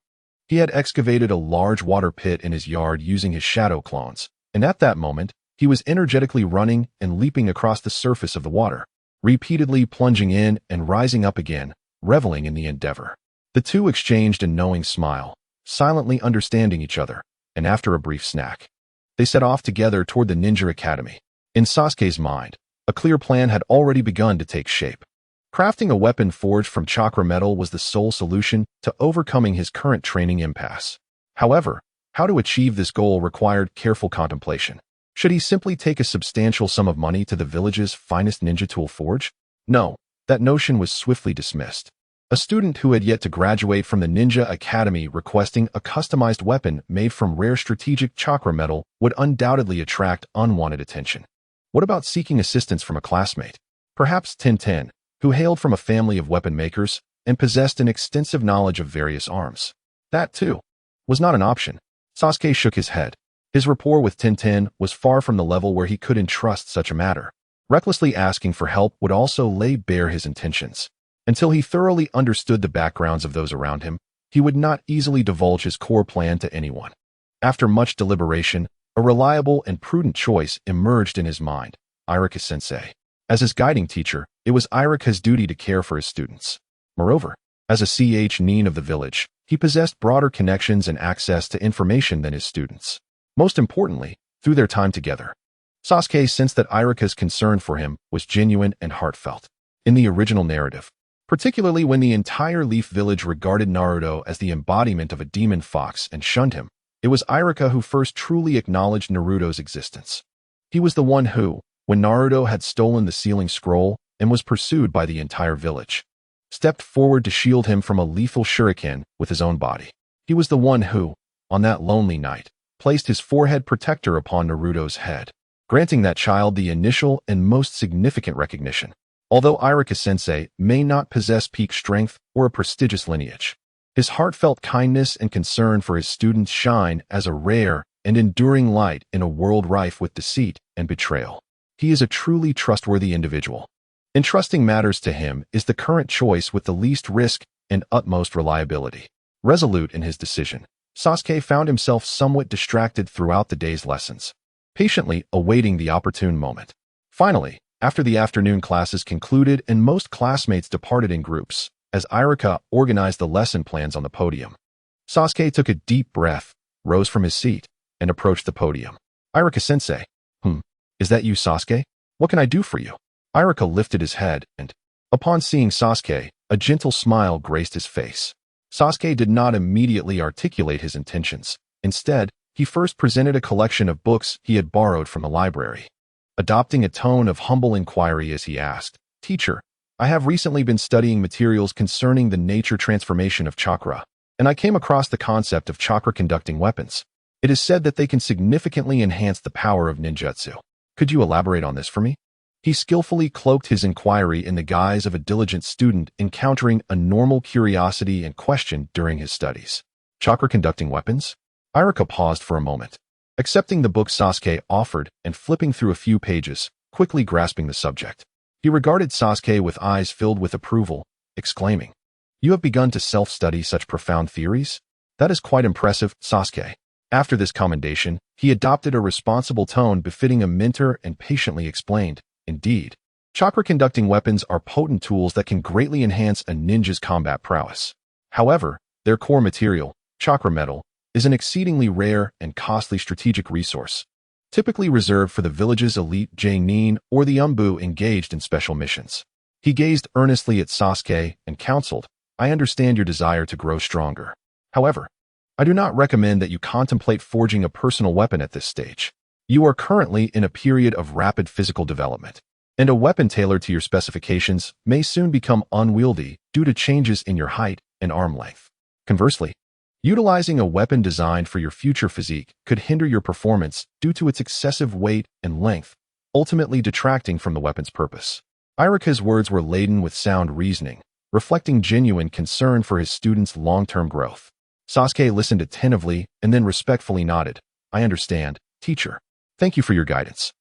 he had excavated a large water pit in his yard using his shadow clones, and at that moment, he was energetically running and leaping across the surface of the water, repeatedly plunging in and rising up again, reveling in the endeavor. The two exchanged a knowing smile, silently understanding each other, and after a brief snack, they set off together toward the ninja academy. In Sasuke's mind, a clear plan had already begun to take shape. Crafting a weapon forged from chakra metal was the sole solution to overcoming his current training impasse. However, how to achieve this goal required careful contemplation. Should he simply take a substantial sum of money to the village's finest ninja tool forge? No, that notion was swiftly dismissed. A student who had yet to graduate from the ninja academy requesting a customized weapon made from rare strategic chakra metal would undoubtedly attract unwanted attention. What about seeking assistance from a classmate? Perhaps Tintin, who hailed from a family of weapon makers and possessed an extensive knowledge of various arms. That, too, was not an option. Sasuke shook his head. His rapport with Tintin was far from the level where he could entrust such a matter. Recklessly asking for help would also lay bare his intentions. Until he thoroughly understood the backgrounds of those around him, he would not easily divulge his core plan to anyone. After much deliberation, a reliable and prudent choice emerged in his mind: Iruka-sensei. As his guiding teacher, it was Iruka's duty to care for his students. Moreover, as a nin of the village, he possessed broader connections and access to information than his students. Most importantly, through their time together, Sasuke sensed that Iruka's concern for him was genuine and heartfelt. In the original narrative, particularly when the entire Leaf Village regarded Naruto as the embodiment of a demon fox and shunned him, it was Iruka who first truly acknowledged Naruto's existence. He was the one who, when Naruto had stolen the sealing scroll and was pursued by the entire village, stepped forward to shield him from a lethal shuriken with his own body. He was the one who, on that lonely night, placed his forehead protector upon Naruto's head, granting that child the initial and most significant recognition. Although Iruka-sensei may not possess peak strength or a prestigious lineage, his heartfelt kindness and concern for his students shine as a rare and enduring light in a world rife with deceit and betrayal. He is a truly trustworthy individual. Entrusting matters to him is the current choice with the least risk and utmost reliability. Resolute in his decision, Sasuke found himself somewhat distracted throughout the day's lessons, patiently awaiting the opportune moment. Finally, after the afternoon classes concluded and most classmates departed in groups, as Iruka organized the lesson plans on the podium, Sasuke took a deep breath, rose from his seat, and approached the podium. Iruka-sensei. Is that you, Sasuke? What can I do for you? Iruka lifted his head and, upon seeing Sasuke, a gentle smile graced his face. Sasuke did not immediately articulate his intentions. Instead, he first presented a collection of books he had borrowed from the library. Adopting a tone of humble inquiry as he asked, "Teacher, I have recently been studying materials concerning the nature transformation of chakra, and I came across the concept of chakra-conducting weapons. It is said that they can significantly enhance the power of ninjutsu. Could you elaborate on this for me?" He skillfully cloaked his inquiry in the guise of a diligent student encountering a normal curiosity and question during his studies. Chakra-conducting weapons? Iruka paused for a moment, accepting the book Sasuke offered and flipping through a few pages, quickly grasping the subject. He regarded Sasuke with eyes filled with approval, exclaiming, "You have begun to self-study such profound theories? That is quite impressive, Sasuke." After this commendation, he adopted a responsible tone befitting a mentor and patiently explained, "Indeed, chakra-conducting weapons are potent tools that can greatly enhance a ninja's combat prowess. However, their core material, chakra metal, is an exceedingly rare and costly strategic resource, typically reserved for the village's elite Jainin or the Umbu engaged in special missions." He gazed earnestly at Sasuke and counseled, "I understand your desire to grow stronger. However, I do not recommend that you contemplate forging a personal weapon at this stage. You are currently in a period of rapid physical development, and a weapon tailored to your specifications may soon become unwieldy due to changes in your height and arm length. Conversely, utilizing a weapon designed for your future physique could hinder your performance due to its excessive weight and length, ultimately detracting from the weapon's purpose." Iruka's words were laden with sound reasoning, reflecting genuine concern for his student's long-term growth. Sasuke listened attentively and then respectfully nodded. "I understand, teacher. Thank you for your guidance."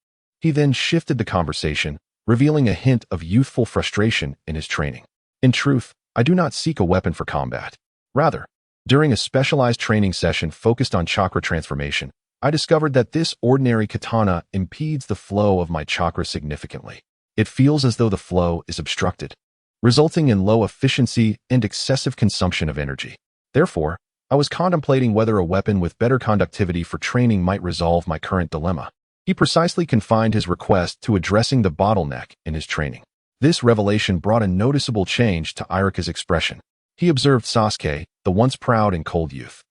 He then shifted the conversation, revealing a hint of youthful frustration in his training. "In truth, I do not seek a weapon for combat. Rather, during a specialized training session focused on chakra transformation, I discovered that this ordinary katana impedes the flow of my chakra significantly. It feels as though the flow is obstructed, resulting in low efficiency and excessive consumption of energy. Therefore, I was contemplating whether a weapon with better conductivity for training might resolve my current dilemma." He precisely confined his request to addressing the bottleneck in his training. This revelation brought a noticeable change to Iruka's expression. He observed Sasuke, the once proud and cold youth,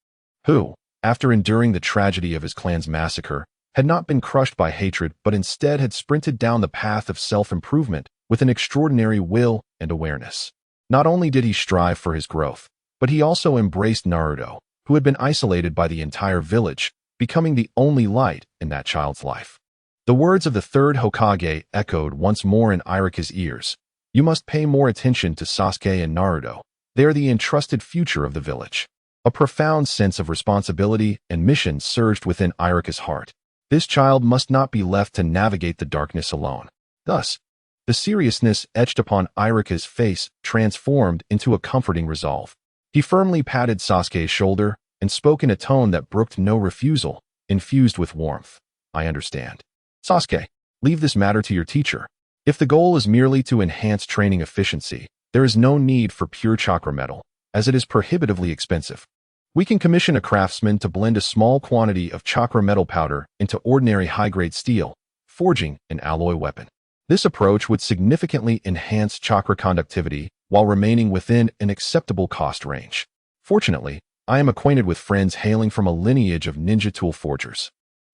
who, after enduring the tragedy of his clan's massacre, had not been crushed by hatred but instead had sprinted down the path of self-improvement with an extraordinary will and awareness. Not only did he strive for his growth, but he also embraced Naruto, who had been isolated by the entire village, becoming the only light in that child's life. The words of the third Hokage echoed once more in Iruka's ears. "You must pay more attention to Sasuke and Naruto. They are the entrusted future of the village." A profound sense of responsibility and mission surged within Iruka's heart. This child must not be left to navigate the darkness alone. Thus, the seriousness etched upon Iruka's face transformed into a comforting resolve. He firmly patted Sasuke's shoulder and spoke in a tone that brooked no refusal, infused with warmth. "I understand. Sasuke, leave this matter to your teacher. If the goal is merely to enhance training efficiency, there is no need for pure chakra metal, as it is prohibitively expensive. We can commission a craftsman to blend a small quantity of chakra metal powder into ordinary high-grade steel, forging an alloy weapon. This approach would significantly enhance chakra conductivity while remaining within an acceptable cost range. Fortunately, I am acquainted with friends hailing from a lineage of ninja tool forgers.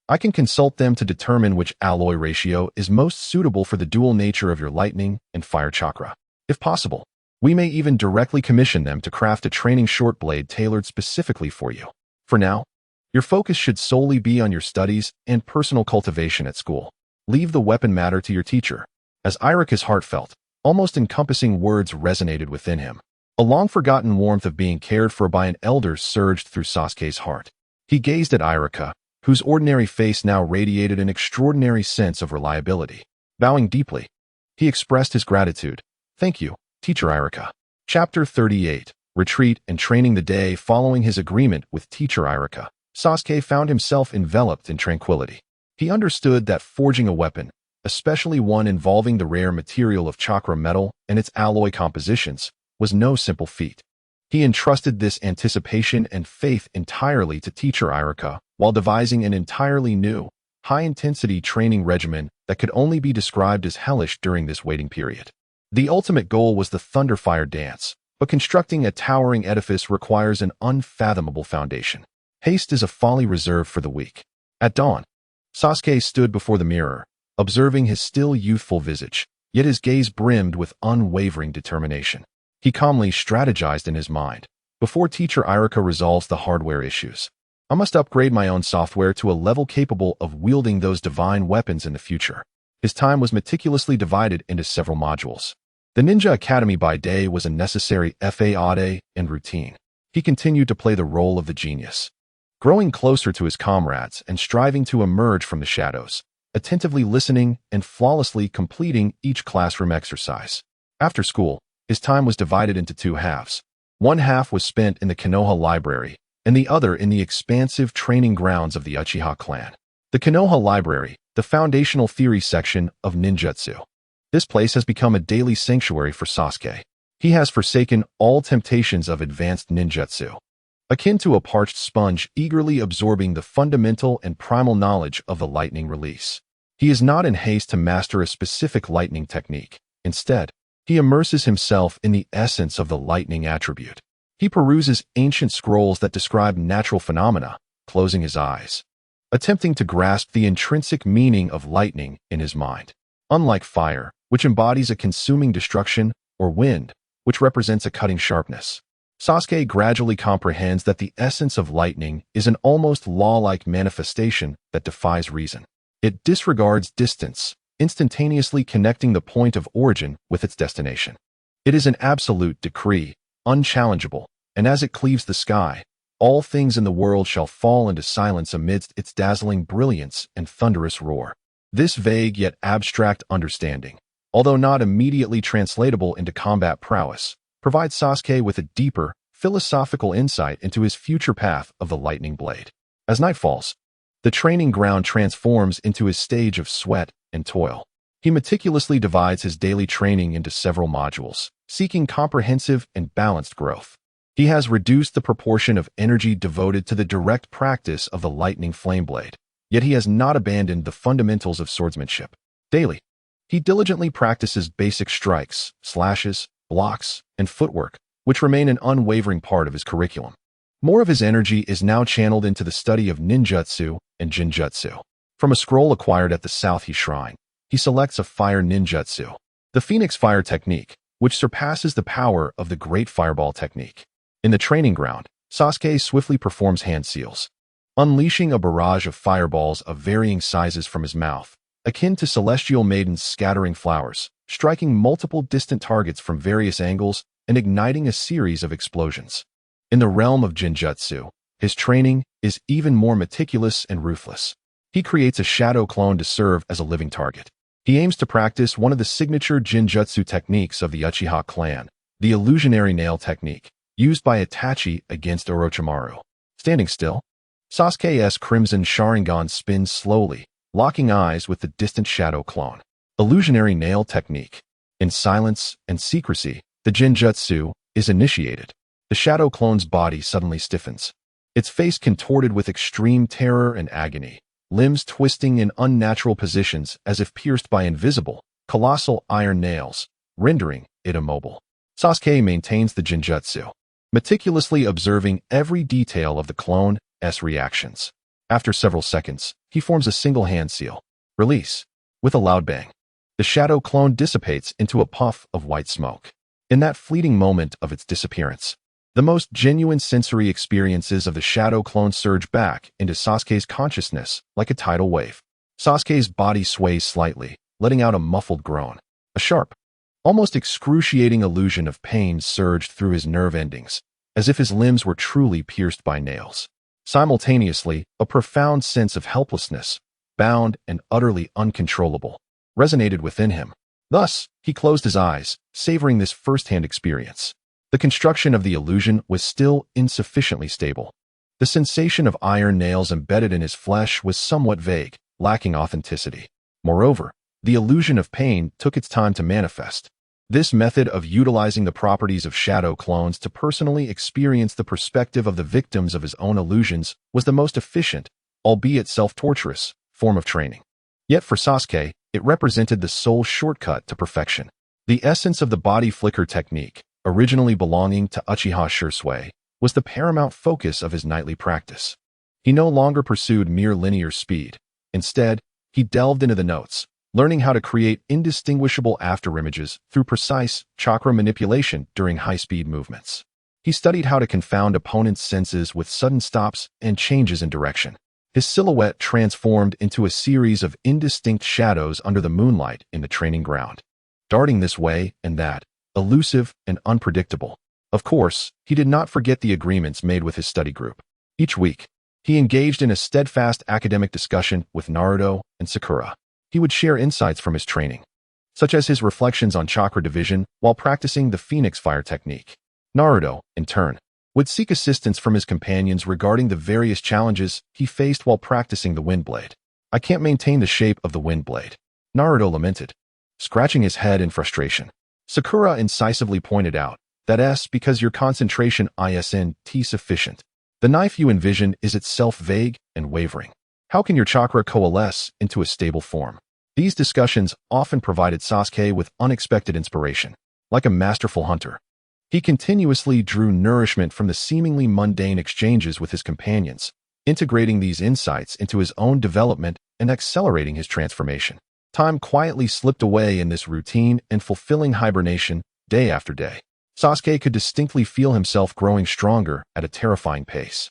I can consult them to determine which alloy ratio is most suitable for the dual nature of your lightning and fire chakra. If possible, we may even directly commission them to craft a training short blade tailored specifically for you. For now, your focus should solely be on your studies and personal cultivation at school. Leave the weapon matter to your teacher." As Iruka's heartfelt, almost encompassing words resonated within him. A long-forgotten warmth of being cared for by an elder surged through Sasuke's heart. He gazed at Iruka, whose ordinary face now radiated an extraordinary sense of reliability. Bowing deeply, he expressed his gratitude. "Thank you, Teacher Iruka." Chapter 38. Retreat and Training. The day following his agreement with Teacher Iruka, Sasuke found himself enveloped in tranquility. He understood that forging a weapon, especially one involving the rare material of chakra metal and its alloy compositions, was no simple feat. He entrusted this anticipation and faith entirely to Teacher Iruka while devising an entirely new, high-intensity training regimen that could only be described as hellish during this waiting period. The ultimate goal was the Thunderfire Dance, but constructing a towering edifice requires an unfathomable foundation. Haste is a folly reserved for the weak. At dawn, Sasuke stood before the mirror, observing his still youthful visage, yet his gaze brimmed with unwavering determination. He calmly strategized in his mind. "Before Teacher Iruka resolves the hardware issues, I must upgrade my own software to a level capable of wielding those divine weapons in the future." His time was meticulously divided into several modules. The Ninja Academy by day was a necessary fade and routine. He continued to play the role of the genius, growing closer to his comrades and striving to emerge from the shadows, attentively listening and flawlessly completing each classroom exercise. After school, his time was divided into two halves. One half was spent in the Konoha library, and the other in the expansive training grounds of the Uchiha clan. The Konoha Library, the foundational theory section of ninjutsu. This place has become a daily sanctuary for Sasuke. He has forsaken all temptations of advanced ninjutsu, akin to a parched sponge eagerly absorbing the fundamental and primal knowledge of the lightning release. He is not in haste to master a specific lightning technique. Instead, he immerses himself in the essence of the lightning attribute. He peruses ancient scrolls that describe natural phenomena, closing his eyes, attempting to grasp the intrinsic meaning of lightning in his mind. Unlike fire, which embodies a consuming destruction, or wind, which represents a cutting sharpness, Sasuke gradually comprehends that the essence of lightning is an almost law-like manifestation that defies reason. It disregards distance, instantaneously connecting the point of origin with its destination. It is an absolute decree, unchallengeable, and as it cleaves the sky, all things in the world shall fall into silence amidst its dazzling brilliance and thunderous roar. This vague yet abstract understanding, although not immediately translatable into combat prowess, provides Sasuke with a deeper, philosophical insight into his future path of the lightning blade. As night falls, the training ground transforms into his stage of sweat and toil. He meticulously divides his daily training into several modules, seeking comprehensive and balanced growth. He has reduced the proportion of energy devoted to the direct practice of the lightning flame blade, yet he has not abandoned the fundamentals of swordsmanship. Daily, he diligently practices basic strikes, slashes, blocks, and footwork, which remain an unwavering part of his curriculum. More of his energy is now channeled into the study of ninjutsu and jinjutsu. From a scroll acquired at the South Shrine, he selects a fire ninjutsu, the Phoenix Fire technique, which surpasses the power of the Great Fireball technique. In the training ground, Sasuke swiftly performs hand seals, unleashing a barrage of fireballs of varying sizes from his mouth, akin to celestial maidens scattering flowers, striking multiple distant targets from various angles and igniting a series of explosions. In the realm of jinjutsu, his training is even more meticulous and ruthless. He creates a shadow clone to serve as a living target. He aims to practice one of the signature jinjutsu techniques of the Uchiha clan, the illusionary nail technique, used by Itachi against Orochimaru. Standing still, Sasuke's crimson Sharingan spins slowly, locking eyes with the distant shadow clone. Illusionary nail technique. In silence and secrecy, the jinjutsu is initiated. The shadow clone's body suddenly stiffens, its face contorted with extreme terror and agony, limbs twisting in unnatural positions as if pierced by invisible, colossal iron nails, rendering it immobile. Sasuke maintains the jinjutsu, meticulously observing every detail of the clone's reactions. After several seconds, he forms a single hand seal. Release. With a loud bang, the shadow clone dissipates into a puff of white smoke. In that fleeting moment of its disappearance, the most genuine sensory experiences of the shadow clone surge back into Sasuke's consciousness like a tidal wave. Sasuke's body sways slightly, letting out a muffled groan. A sharp, almost excruciating illusion of pain surged through his nerve endings, as if his limbs were truly pierced by nails. Simultaneously, a profound sense of helplessness, bound and utterly uncontrollable, resonated within him. Thus, he closed his eyes, savoring this first-hand experience. The construction of the illusion was still insufficiently stable. The sensation of iron nails embedded in his flesh was somewhat vague, lacking authenticity. Moreover, the illusion of pain took its time to manifest. This method of utilizing the properties of shadow clones to personally experience the perspective of the victims of his own illusions was the most efficient, albeit self-torturous, form of training. Yet for Sasuke, it represented the sole shortcut to perfection. The essence of the body flicker technique, originally belonging to Uchiha Shursui, was the paramount focus of his nightly practice. He no longer pursued mere linear speed. Instead, he delved into the notes, learning how to create indistinguishable afterimages through precise chakra manipulation during high-speed movements. He studied how to confound opponents' senses with sudden stops and changes in direction. His silhouette transformed into a series of indistinct shadows under the moonlight in the training ground, darting this way and that, elusive and unpredictable. Of course, he did not forget the agreements made with his study group. Each week, he engaged in a steadfast academic discussion with Naruto and Sakura. He would share insights from his training, such as his reflections on chakra division while practicing the Phoenix Fire technique. Naruto, in turn, would seek assistance from his companions regarding the various challenges he faced while practicing the wind blade. I can't maintain the shape of the wind blade, Naruto lamented, scratching his head in frustration. Sakura incisively pointed out, that's because your concentration isn't sufficient. The knife you envision is itself vague and wavering. How can your chakra coalesce into a stable form? These discussions often provided Sasuke with unexpected inspiration. Like a masterful hunter, he continuously drew nourishment from the seemingly mundane exchanges with his companions, integrating these insights into his own development and accelerating his transformation. Time quietly slipped away in this routine and fulfilling hibernation day after day. Sasuke could distinctly feel himself growing stronger at a terrifying pace.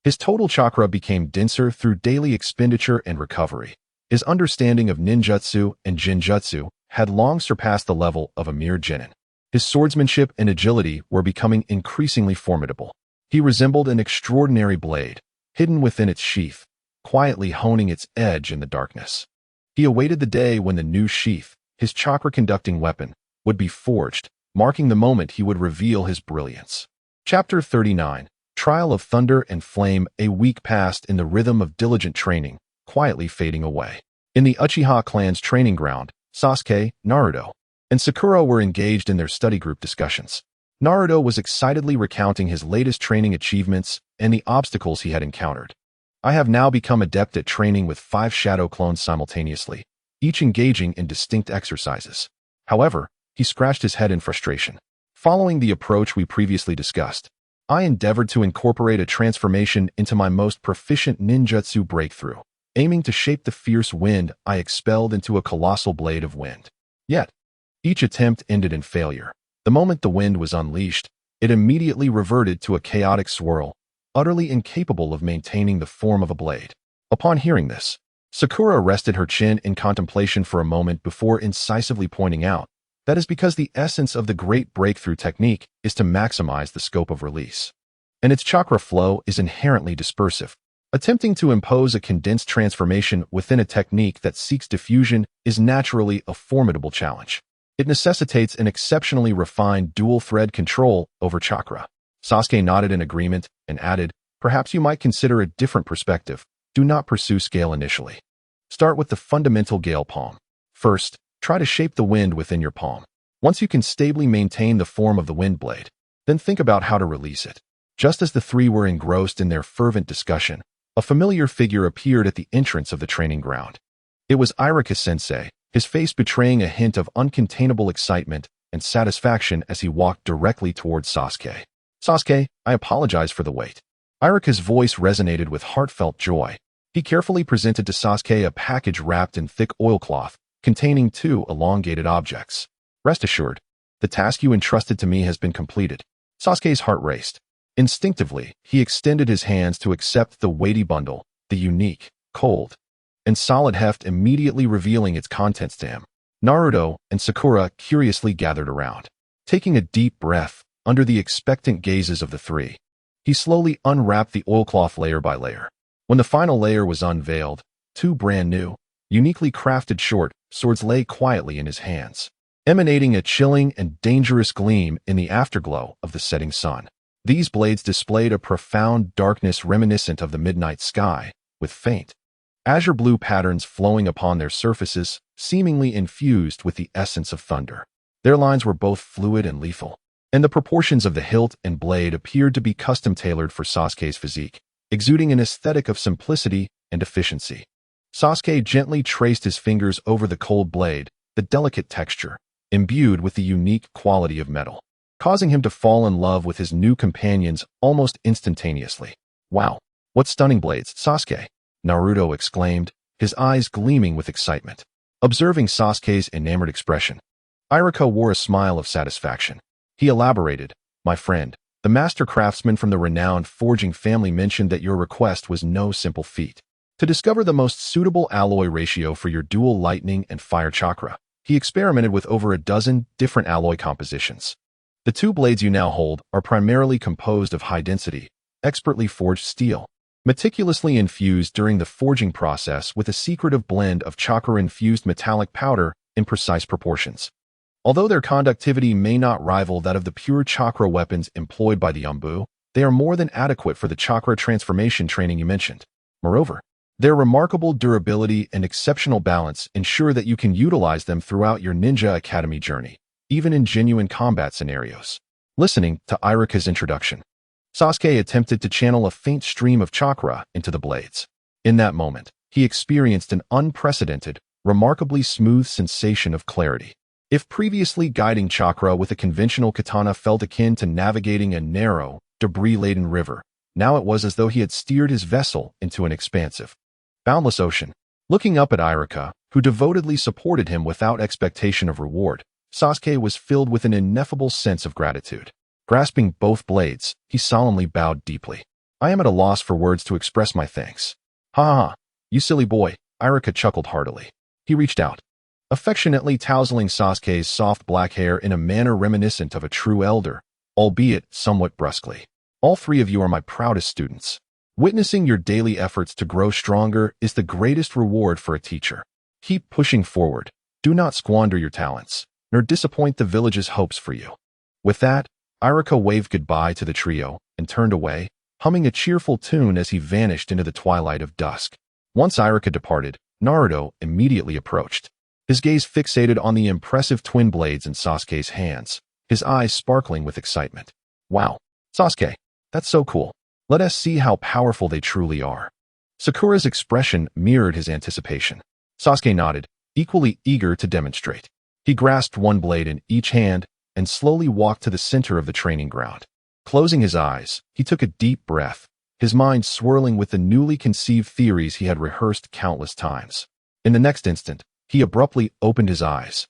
His total chakra became denser through daily expenditure and recovery. His understanding of ninjutsu and jinjutsu had long surpassed the level of a mere genin. His swordsmanship and agility were becoming increasingly formidable. He resembled an extraordinary blade, hidden within its sheath, quietly honing its edge in the darkness. He awaited the day when the new sheath, his chakra-conducting weapon, would be forged, marking the moment he would reveal his brilliance. Chapter 39, Trial of Thunder and Flame. A week passed in the rhythm of diligent training, quietly fading away. In the Uchiha clan's training ground, Sasuke, Naruto, and Sakura were engaged in their study group discussions. Naruto was excitedly recounting his latest training achievements and the obstacles he had encountered. I have now become adept at training with 5 shadow clones simultaneously, each engaging in distinct exercises. However, he scratched his head in frustration. Following the approach we previously discussed, I endeavored to incorporate a transformation into my most proficient ninjutsu breakthrough, aiming to shape the fierce wind I expelled into a colossal blade of wind. Yet, each attempt ended in failure. The moment the wind was unleashed, it immediately reverted to a chaotic swirl, utterly incapable of maintaining the form of a blade. Upon hearing this, Sakura rested her chin in contemplation for a moment before incisively pointing out, that is because the essence of the great breakthrough technique is to maximize the scope of release. And its chakra flow is inherently dispersive. Attempting to impose a condensed transformation within a technique that seeks diffusion is naturally a formidable challenge. It necessitates an exceptionally refined dual-thread control over chakra. Sasuke nodded in agreement and added, perhaps you might consider a different perspective. Do not pursue scale initially. Start with the fundamental gale palm. First, try to shape the wind within your palm. Once you can stably maintain the form of the wind blade, then think about how to release it. Just as the three were engrossed in their fervent discussion, a familiar figure appeared at the entrance of the training ground. It was Iruka-sensei, his face betraying a hint of uncontainable excitement and satisfaction as he walked directly towards Sasuke. Sasuke, I apologize for the wait. Iruka's voice resonated with heartfelt joy. He carefully presented to Sasuke a package wrapped in thick oilcloth, containing 2 elongated objects. Rest assured, the task you entrusted to me has been completed. Sasuke's heart raced. Instinctively, he extended his hands to accept the weighty bundle, the unique, cold, and solid heft immediately revealing its contents to him. Naruto and Sakura curiously gathered around. Taking a deep breath, under the expectant gazes of the three, he slowly unwrapped the oilcloth layer by layer. When the final layer was unveiled, 2 brand new, uniquely crafted short swords lay quietly in his hands, emanating a chilling and dangerous gleam in the afterglow of the setting sun. These blades displayed a profound darkness reminiscent of the midnight sky, with faint, azure blue patterns flowing upon their surfaces, seemingly infused with the essence of thunder. Their lines were both fluid and lethal, and the proportions of the hilt and blade appeared to be custom-tailored for Sasuke's physique, exuding an aesthetic of simplicity and efficiency. Sasuke gently traced his fingers over the cold blade, the delicate texture, imbued with the unique quality of metal, causing him to fall in love with his new companions almost instantaneously. Wow, what stunning blades, Sasuke! Naruto exclaimed, his eyes gleaming with excitement. Observing Sasuke's enamored expression, Iruka wore a smile of satisfaction. He elaborated, my friend, the master craftsman from the renowned forging family mentioned that your request was no simple feat. To discover the most suitable alloy ratio for your dual lightning and fire chakra, he experimented with over a dozen different alloy compositions. The 2 blades you now hold are primarily composed of high-density, expertly forged steel, meticulously infused during the forging process with a secretive blend of chakra-infused metallic powder in precise proportions. Although their conductivity may not rival that of the pure chakra weapons employed by the Umbu, They are more than adequate for the chakra transformation training you mentioned. Moreover, their remarkable durability and exceptional balance ensure that you can utilize them throughout your Ninja Academy journey, even in genuine combat scenarios. Listening to Iruka's introduction, Sasuke attempted to channel a faint stream of chakra into the blades. In that moment, he experienced an unprecedented, remarkably smooth sensation of clarity. If previously guiding chakra with a conventional katana felt akin to navigating a narrow, debris-laden river, now it was as though he had steered his vessel into an expansive, boundless ocean. Looking up at Iruka, who devotedly supported him without expectation of reward, Sasuke was filled with an ineffable sense of gratitude. Grasping both blades, he solemnly bowed deeply. I am at a loss for words to express my thanks. Ha ha ha, you silly boy, Iruka chuckled heartily. He reached out, affectionately tousling Sasuke's soft black hair in a manner reminiscent of a true elder, albeit somewhat brusquely. All three of you are my proudest students. Witnessing your daily efforts to grow stronger is the greatest reward for a teacher. Keep pushing forward. Do not squander your talents, nor disappoint the village's hopes for you. With that, Iruka waved goodbye to the trio and turned away, humming a cheerful tune as he vanished into the twilight of dusk. Once Iruka departed, Naruto immediately approached, his gaze fixated on the impressive twin blades in Sasuke's hands, his eyes sparkling with excitement. Wow, Sasuke, that's so cool. Let us see how powerful they truly are. Sakura's expression mirrored his anticipation. Sasuke nodded, equally eager to demonstrate. He grasped one blade in each hand and slowly walked to the center of the training ground. Closing his eyes, he took a deep breath, his mind swirling with the newly conceived theories he had rehearsed countless times. In the next instant, he abruptly opened his eyes.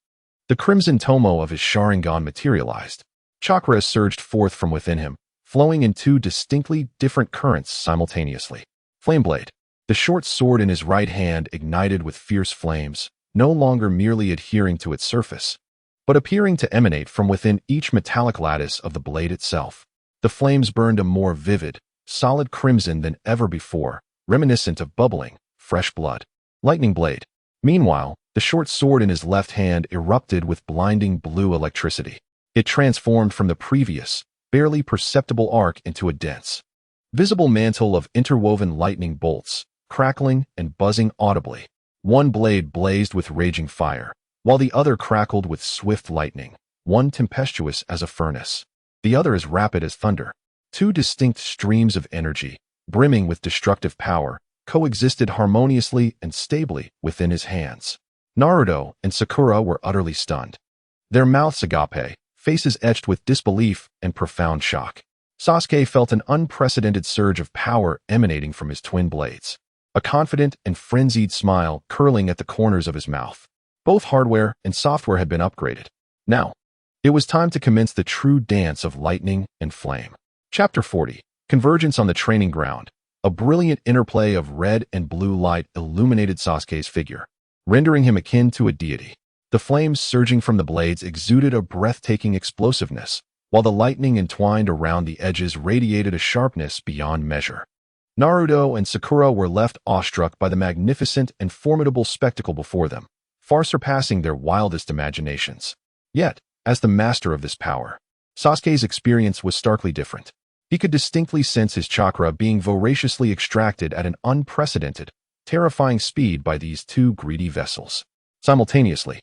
The crimson tomo of his Sharingan materialized. Chakra surged forth from within him, flowing in two distinctly different currents simultaneously. Flameblade, the short sword in his right hand ignited with fierce flames, no longer merely adhering to its surface, but appearing to emanate from within each metallic lattice of the blade itself. The flames burned a more vivid, solid crimson than ever before, reminiscent of bubbling, fresh blood. Lightning blade. Meanwhile, the short sword in his left hand erupted with blinding blue electricity. It transformed from the previous, barely perceptible arc into a dense, visible mantle of interwoven lightning bolts, crackling and buzzing audibly. One blade blazed with raging fire, while the other crackled with swift lightning, one tempestuous as a furnace, the other as rapid as thunder. Two distinct streams of energy, brimming with destructive power, coexisted harmoniously and stably within his hands. Naruto and Sakura were utterly stunned. Their mouths agape, faces etched with disbelief and profound shock. Sasuke felt an unprecedented surge of power emanating from his twin blades, a confident and frenzied smile curling at the corners of his mouth. Both hardware and software had been upgraded. Now, it was time to commence the true dance of lightning and flame. Chapter 40. Convergence on the Training Ground. A brilliant interplay of red and blue light illuminated Sasuke's figure, rendering him akin to a deity. The flames surging from the blades exuded a breathtaking explosiveness, while the lightning entwined around the edges radiated a sharpness beyond measure. Naruto and Sakura were left awestruck by the magnificent and formidable spectacle before them, far surpassing their wildest imaginations. Yet, as the master of this power, Sasuke's experience was starkly different. He could distinctly sense his chakra being voraciously extracted at an unprecedented, terrifying speed by these two greedy vessels. Simultaneously,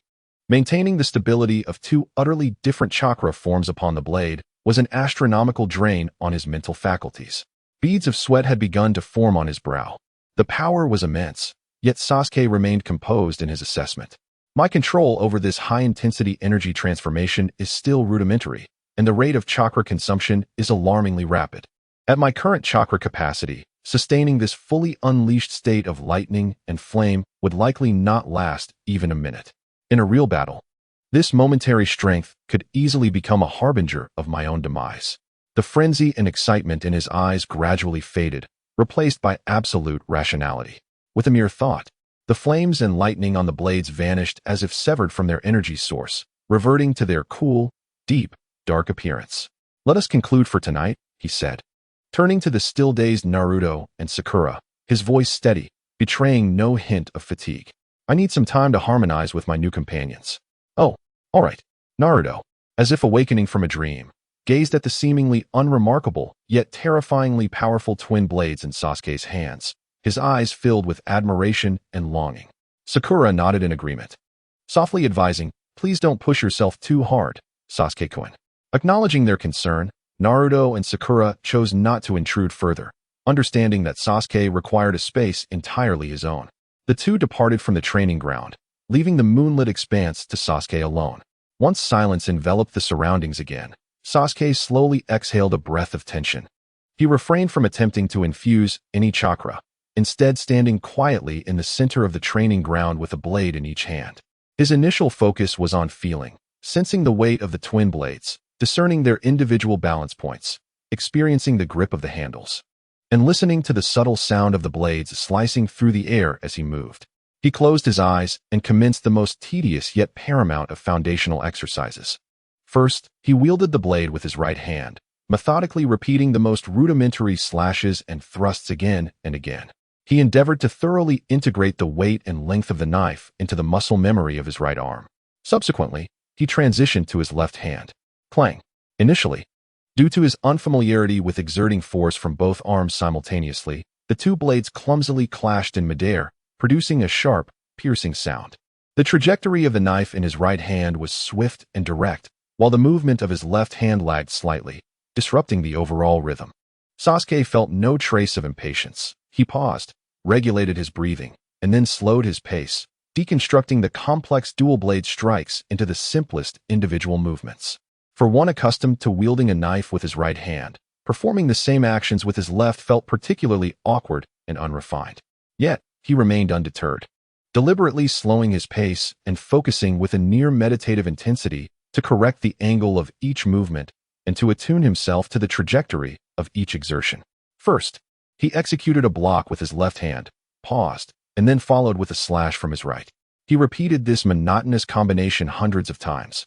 maintaining the stability of two utterly different chakra forms upon the blade was an astronomical drain on his mental faculties. Beads of sweat had begun to form on his brow. The power was immense, yet Sasuke remained composed in his assessment. My control over this high-intensity energy transformation is still rudimentary, and the rate of chakra consumption is alarmingly rapid. At my current chakra capacity, sustaining this fully unleashed state of lightning and flame would likely not last even a minute. In a real battle, this momentary strength could easily become a harbinger of my own demise. The frenzy and excitement in his eyes gradually faded, replaced by absolute rationality. With a mere thought, the flames and lightning on the blades vanished as if severed from their energy source, reverting to their cool, deep, dark appearance. Let us conclude for tonight, he said, turning to the still-dazed Naruto and Sakura, his voice steady, betraying no hint of fatigue. I need some time to harmonize with my new companions. Oh, all right, Naruto. As if awakening from a dream, gazed at the seemingly unremarkable, yet terrifyingly powerful twin blades in Sasuke's hands, his eyes filled with admiration and longing. Sakura nodded in agreement, softly advising, "Please don't push yourself too hard, Sasuke-kun." Acknowledging their concern, Naruto and Sakura chose not to intrude further, understanding that Sasuke required a space entirely his own. The two departed from the training ground, leaving the moonlit expanse to Sasuke alone. Once silence enveloped the surroundings again, Sasuke slowly exhaled a breath of tension. He refrained from attempting to infuse any chakra, instead standing quietly in the center of the training ground with a blade in each hand. His initial focus was on feeling, sensing the weight of the twin blades, discerning their individual balance points, experiencing the grip of the handles, and listening to the subtle sound of the blades slicing through the air as he moved. He closed his eyes and commenced the most tedious yet paramount of foundational exercises. First, he wielded the blade with his right hand, methodically repeating the most rudimentary slashes and thrusts again and again. He endeavored to thoroughly integrate the weight and length of the knife into the muscle memory of his right arm. Subsequently, he transitioned to his left hand. Clang. Initially, due to his unfamiliarity with exerting force from both arms simultaneously, the two blades clumsily clashed in midair, producing a sharp, piercing sound. The trajectory of the knife in his right hand was swift and direct, while the movement of his left hand lagged slightly, disrupting the overall rhythm. Sasuke felt no trace of impatience. He paused, regulated his breathing, and then slowed his pace, deconstructing the complex dual-blade strikes into the simplest individual movements. For one accustomed to wielding a knife with his right hand, performing the same actions with his left felt particularly awkward and unrefined. Yet, he remained undeterred, deliberately slowing his pace and focusing with a near-meditative intensity to correct the angle of each movement and to attune himself to the trajectory of each exertion. First, he executed a block with his left hand, paused, and then followed with a slash from his right. He repeated this monotonous combination hundreds of times,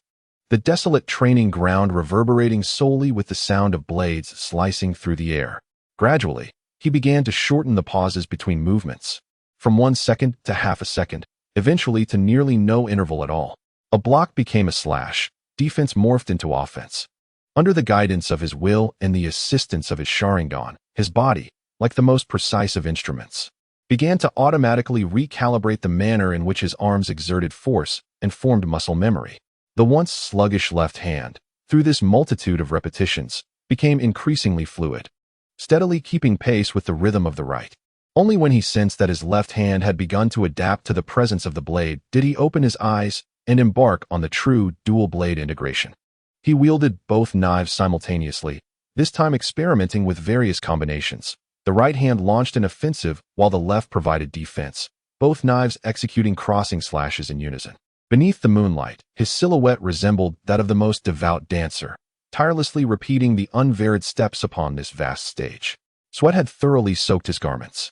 the desolate training ground reverberating solely with the sound of blades slicing through the air. Gradually, he began to shorten the pauses between movements, from 1 second to half a second, eventually to nearly no interval at all. A block became a slash, defense morphed into offense. Under the guidance of his will and the assistance of his Sharingan, his body, like the most precise of instruments, began to automatically recalibrate the manner in which his arms exerted force and formed muscle memory. The once sluggish left hand, through this multitude of repetitions, became increasingly fluid, steadily keeping pace with the rhythm of the right. Only when he sensed that his left hand had begun to adapt to the presence of the blade did he open his eyes and embark on the true dual-blade integration. He wielded both knives simultaneously, this time experimenting with various combinations. The right hand launched an offensive while the left provided defense, both knives executing crossing slashes in unison. Beneath the moonlight, his silhouette resembled that of the most devout dancer, tirelessly repeating the unvaried steps upon this vast stage. Sweat had thoroughly soaked his garments,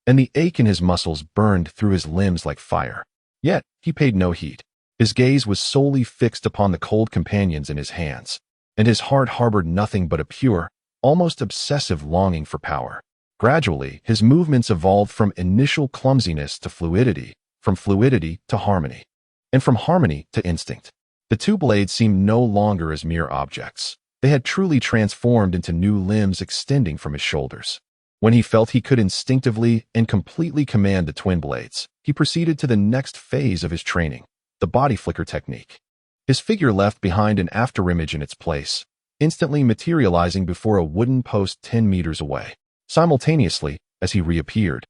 and the ache in his muscles burned through his limbs like fire. Yet, he paid no heed. His gaze was solely fixed upon the cold companions in his hands, and his heart harbored nothing but a pure, almost obsessive longing for power. Gradually, his movements evolved from initial clumsiness to fluidity, from fluidity to harmony, and from harmony to instinct. The two blades seemed no longer as mere objects. They had truly transformed into new limbs extending from his shoulders. When he felt he could instinctively and completely command the twin blades, he proceeded to the next phase of his training, the body flicker technique. His figure left behind an afterimage in its place, instantly materializing before a wooden post 10 meters away. Simultaneously, as he reappeared,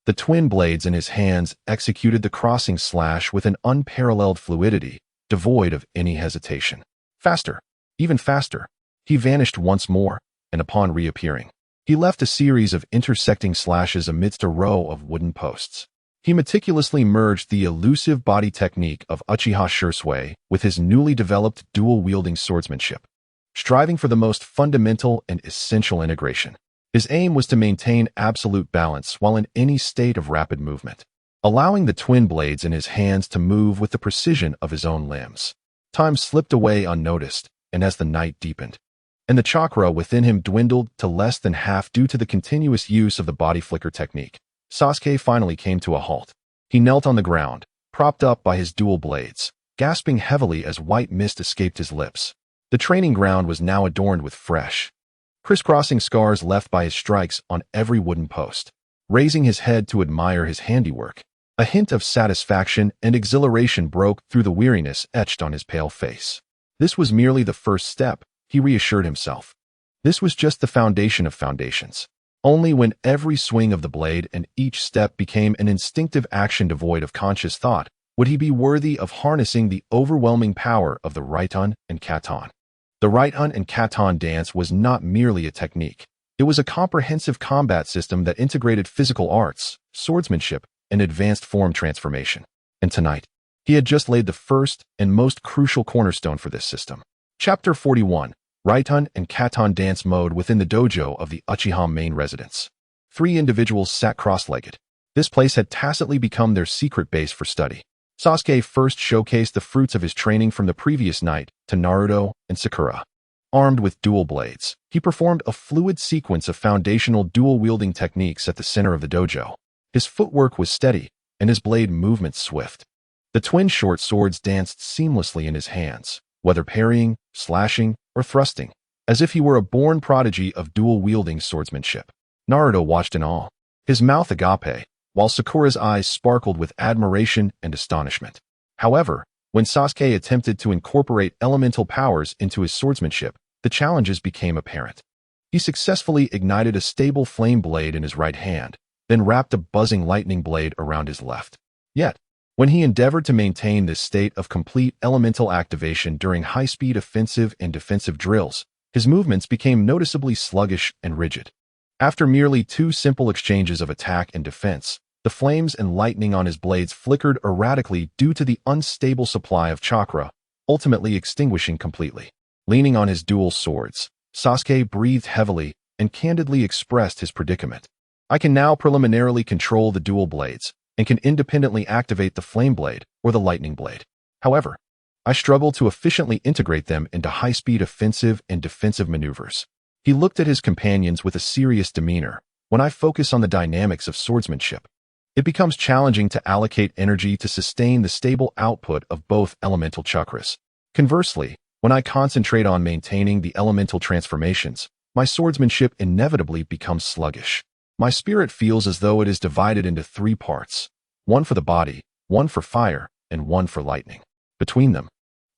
the twin blades in his hands executed the crossing slash with an unparalleled fluidity, devoid of any hesitation. Faster, even faster, he vanished once more, and upon reappearing, he left a series of intersecting slashes amidst a row of wooden posts. He meticulously merged the elusive body technique of Uchiha Shursui with his newly developed dual-wielding swordsmanship, striving for the most fundamental and essential integration. His aim was to maintain absolute balance while in any state of rapid movement, allowing the twin blades in his hands to move with the precision of his own limbs. Time slipped away unnoticed, and as the night deepened, and the chakra within him dwindled to less than half due to the continuous use of the body flicker technique, Sasuke finally came to a halt. He knelt on the ground, propped up by his dual blades, gasping heavily as white mist escaped his lips. The training ground was now adorned with fresh, crisscrossing scars left by his strikes on every wooden post. Raising his head to admire his handiwork, a hint of satisfaction and exhilaration broke through the weariness etched on his pale face. This was merely the first step, he reassured himself. This was just the foundation of foundations. Only when every swing of the blade and each step became an instinctive action devoid of conscious thought would he be worthy of harnessing the overwhelming power of the Reiten and Katon. The Reiten and Katon dance was not merely a technique. It was a comprehensive combat system that integrated physical arts, swordsmanship, and advanced form transformation. And tonight, he had just laid the first and most crucial cornerstone for this system. Chapter 41. Reiten and Katon Dance Mode within the dojo of the Uchiha main residence. 3 individuals sat cross-legged. This place had tacitly become their secret base for study. Sasuke first showcased the fruits of his training from the previous night to Naruto and Sakura. Armed with dual blades, he performed a fluid sequence of foundational dual-wielding techniques at the center of the dojo. His footwork was steady, and his blade movements swift. The twin short swords danced seamlessly in his hands, whether parrying, slashing, or thrusting, as if he were a born prodigy of dual-wielding swordsmanship. Naruto watched in awe, his mouth agape, while Sakura's eyes sparkled with admiration and astonishment. However, when Sasuke attempted to incorporate elemental powers into his swordsmanship, the challenges became apparent. He successfully ignited a stable flame blade in his right hand, then wrapped a buzzing lightning blade around his left. Yet, when he endeavored to maintain this state of complete elemental activation during high-speed offensive and defensive drills, his movements became noticeably sluggish and rigid. After merely 2 simple exchanges of attack and defense, the flames and lightning on his blades flickered erratically due to the unstable supply of chakra, ultimately extinguishing completely. Leaning on his dual swords, Sasuke breathed heavily and candidly expressed his predicament. I can now preliminarily control the dual blades, and can independently activate the flame blade or the lightning blade. However, I struggle to efficiently integrate them into high-speed offensive and defensive maneuvers. He looked at his companions with a serious demeanor. When I focus on the dynamics of swordsmanship, it becomes challenging to allocate energy to sustain the stable output of both elemental chakras. Conversely, when I concentrate on maintaining the elemental transformations, my swordsmanship inevitably becomes sluggish. My spirit feels as though it is divided into 3 parts, one for the body, one for fire, and one for lightning. Between them,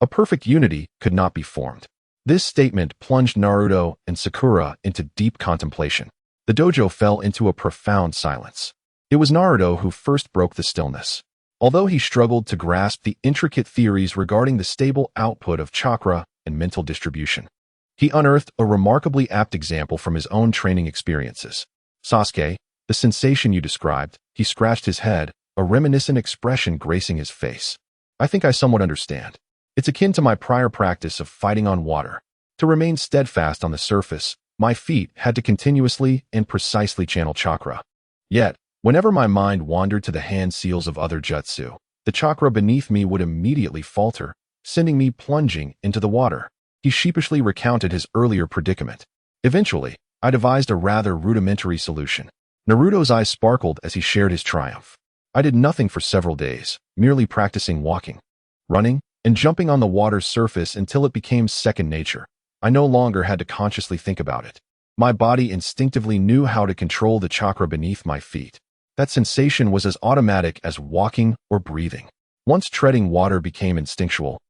a perfect unity could not be formed. This statement plunged Naruto and Sakura into deep contemplation. The dojo fell into a profound silence. It was Naruto who first broke the stillness. Although he struggled to grasp the intricate theories regarding the stable output of chakra and mental distribution, he unearthed a remarkably apt example from his own training experiences. Sasuke, the sensation you described, he scratched his head, a reminiscent expression gracing his face. I think I somewhat understand. It's akin to my prior practice of fighting on water. To remain steadfast on the surface, my feet had to continuously and precisely channel chakra. Yet, whenever my mind wandered to the hand seals of other jutsu, the chakra beneath me would immediately falter, sending me plunging into the water. He sheepishly recounted his earlier predicament. Eventually, I devised a rather rudimentary solution. Naruto's eyes sparkled as he shared his triumph. I did nothing for several days, merely practicing walking, running, and jumping on the water's surface until it became second nature. I no longer had to consciously think about it. My body instinctively knew how to control the chakra beneath my feet. That sensation was as automatic as walking or breathing. Once treading water became instinctual,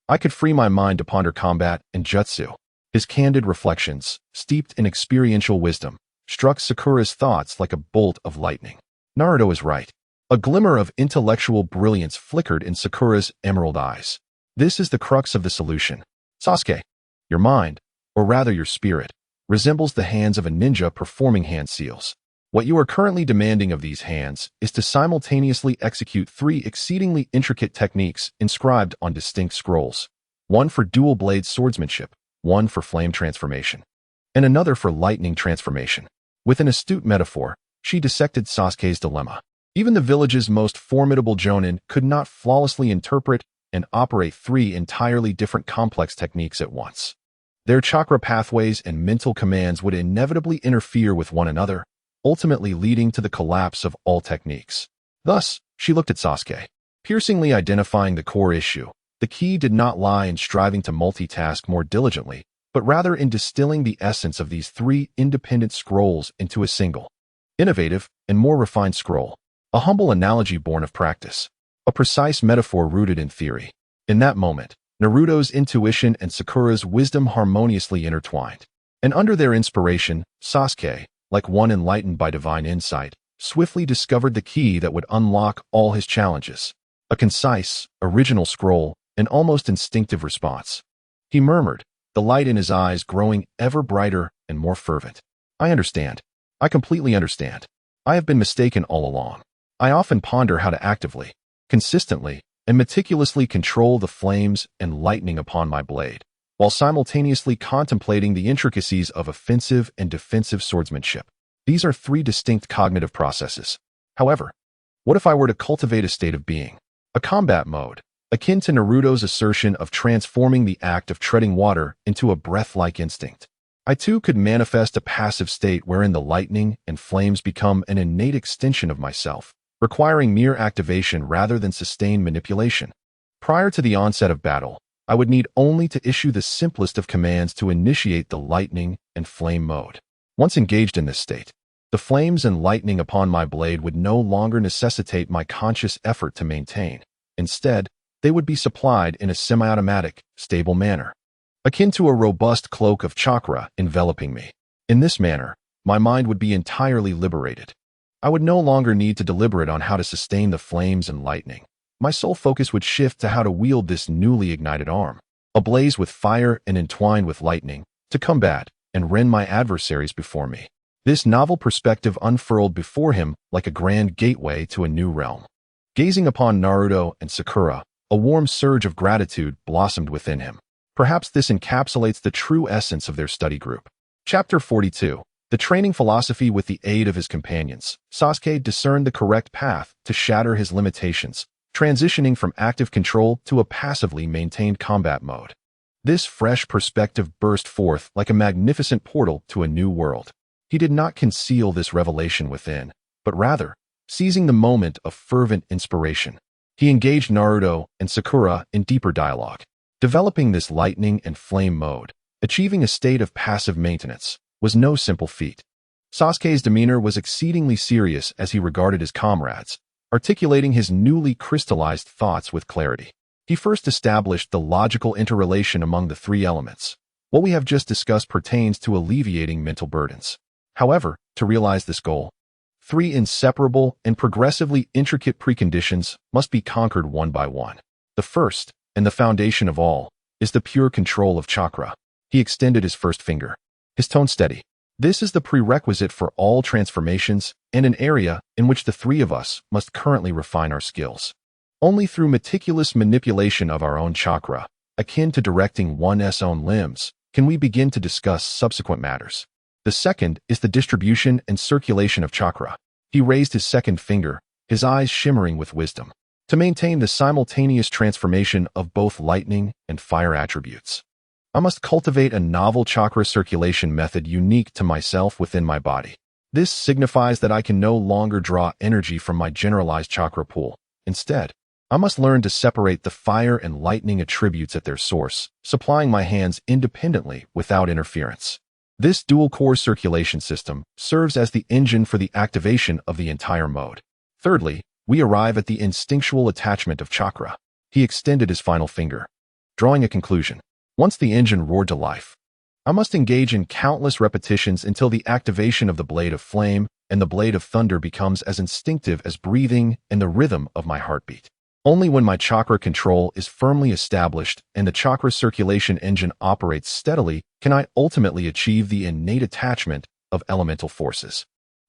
I could free my mind to ponder combat and jutsu. His candid reflections, steeped in experiential wisdom, struck Sakura's thoughts like a bolt of lightning. Naruto is right. A glimmer of intellectual brilliance flickered in Sakura's emerald eyes. This is the crux of the solution. Sasuke, your mind, or rather your spirit, resembles the hands of a ninja performing hand seals. What you are currently demanding of these hands is to simultaneously execute 3 exceedingly intricate techniques inscribed on distinct scrolls. One for dual blade swordsmanship, one for flame transformation, and another for lightning transformation. With an astute metaphor, she dissected Sasuke's dilemma. Even the village's most formidable jonin could not flawlessly interpret and operate 3 entirely different complex techniques at once. Their chakra pathways and mental commands would inevitably interfere with one another, ultimately leading to the collapse of all techniques. Thus, she looked at Sasuke, piercingly identifying the core issue. The key did not lie in striving to multitask more diligently, but rather in distilling the essence of these three independent scrolls into a single, innovative, and more refined scroll. A humble analogy born of practice. A precise metaphor rooted in theory. In that moment, Naruto's intuition and Sakura's wisdom harmoniously intertwined. And under their inspiration, Sasuke, like one enlightened by divine insight, swiftly discovered the key that would unlock all his challenges. A concise, original scroll, an almost instinctive response. He murmured, the light in his eyes growing ever brighter and more fervent. I understand. I completely understand. I have been mistaken all along. I often ponder how to actively, consistently, and meticulously control the flames and lightning upon my blade, while simultaneously contemplating the intricacies of offensive and defensive swordsmanship. These are three distinct cognitive processes. However, what if I were to cultivate a state of being, a combat mode, akin to Naruto's assertion of transforming the act of treading water into a breath-like instinct? I too could manifest a passive state wherein the lightning and flames become an innate extension of myself, requiring mere activation rather than sustained manipulation. Prior to the onset of battle, I would need only to issue the simplest of commands to initiate the lightning and flame mode. Once engaged in this state, the flames and lightning upon my blade would no longer necessitate my conscious effort to maintain. Instead, they would be supplied in a semi-automatic, stable manner, akin to a robust cloak of chakra enveloping me. In this manner, my mind would be entirely liberated. I would no longer need to deliberate on how to sustain the flames and lightning. My sole focus would shift to how to wield this newly ignited arm, ablaze with fire and entwined with lightning, to combat and rend my adversaries before me. This novel perspective unfurled before him like a grand gateway to a new realm. Gazing upon Naruto and Sakura, a warm surge of gratitude blossomed within him. Perhaps this encapsulates the true essence of their study group. Chapter 42. The training philosophy. With the aid of his companions, Sasuke discerned the correct path to shatter his limitations, transitioning from active control to a passively maintained combat mode. This fresh perspective burst forth like a magnificent portal to a new world. He did not conceal this revelation within, but rather, seizing the moment of fervent inspiration, he engaged Naruto and Sakura in deeper dialogue. Developing this lightning and flame mode, achieving a state of passive maintenance, was no simple feat. Sasuke's demeanor was exceedingly serious as he regarded his comrades, articulating his newly crystallized thoughts with clarity. He first established the logical interrelation among the three elements. What we have just discussed pertains to alleviating mental burdens. However, to realize this goal, three inseparable and progressively intricate preconditions must be conquered one by one. The first, and the foundation of all, is the pure control of chakra. He extended his first finger, his tone steady. This is the prerequisite for all transformations and an area in which the three of us must currently refine our skills. Only through meticulous manipulation of our own chakra, akin to directing one's own limbs, can we begin to discuss subsequent matters. The second is the distribution and circulation of chakra. He raised his second finger, his eyes shimmering with wisdom, to maintain the simultaneous transformation of both lightning and fire attributes. I must cultivate a novel chakra circulation method unique to myself within my body. This signifies that I can no longer draw energy from my generalized chakra pool. Instead, I must learn to separate the fire and lightning attributes at their source, supplying my hands independently without interference. This dual-core circulation system serves as the engine for the activation of the entire mode. Thirdly, we arrive at the instinctual attachment of chakra. He extended his final finger, drawing a conclusion. Once the engine roared to life, I must engage in countless repetitions until the activation of the blade of flame and the blade of thunder becomes as instinctive as breathing and the rhythm of my heartbeat. Only when my chakra control is firmly established and the chakra circulation engine operates steadily can I ultimately achieve the innate attachment of elemental forces.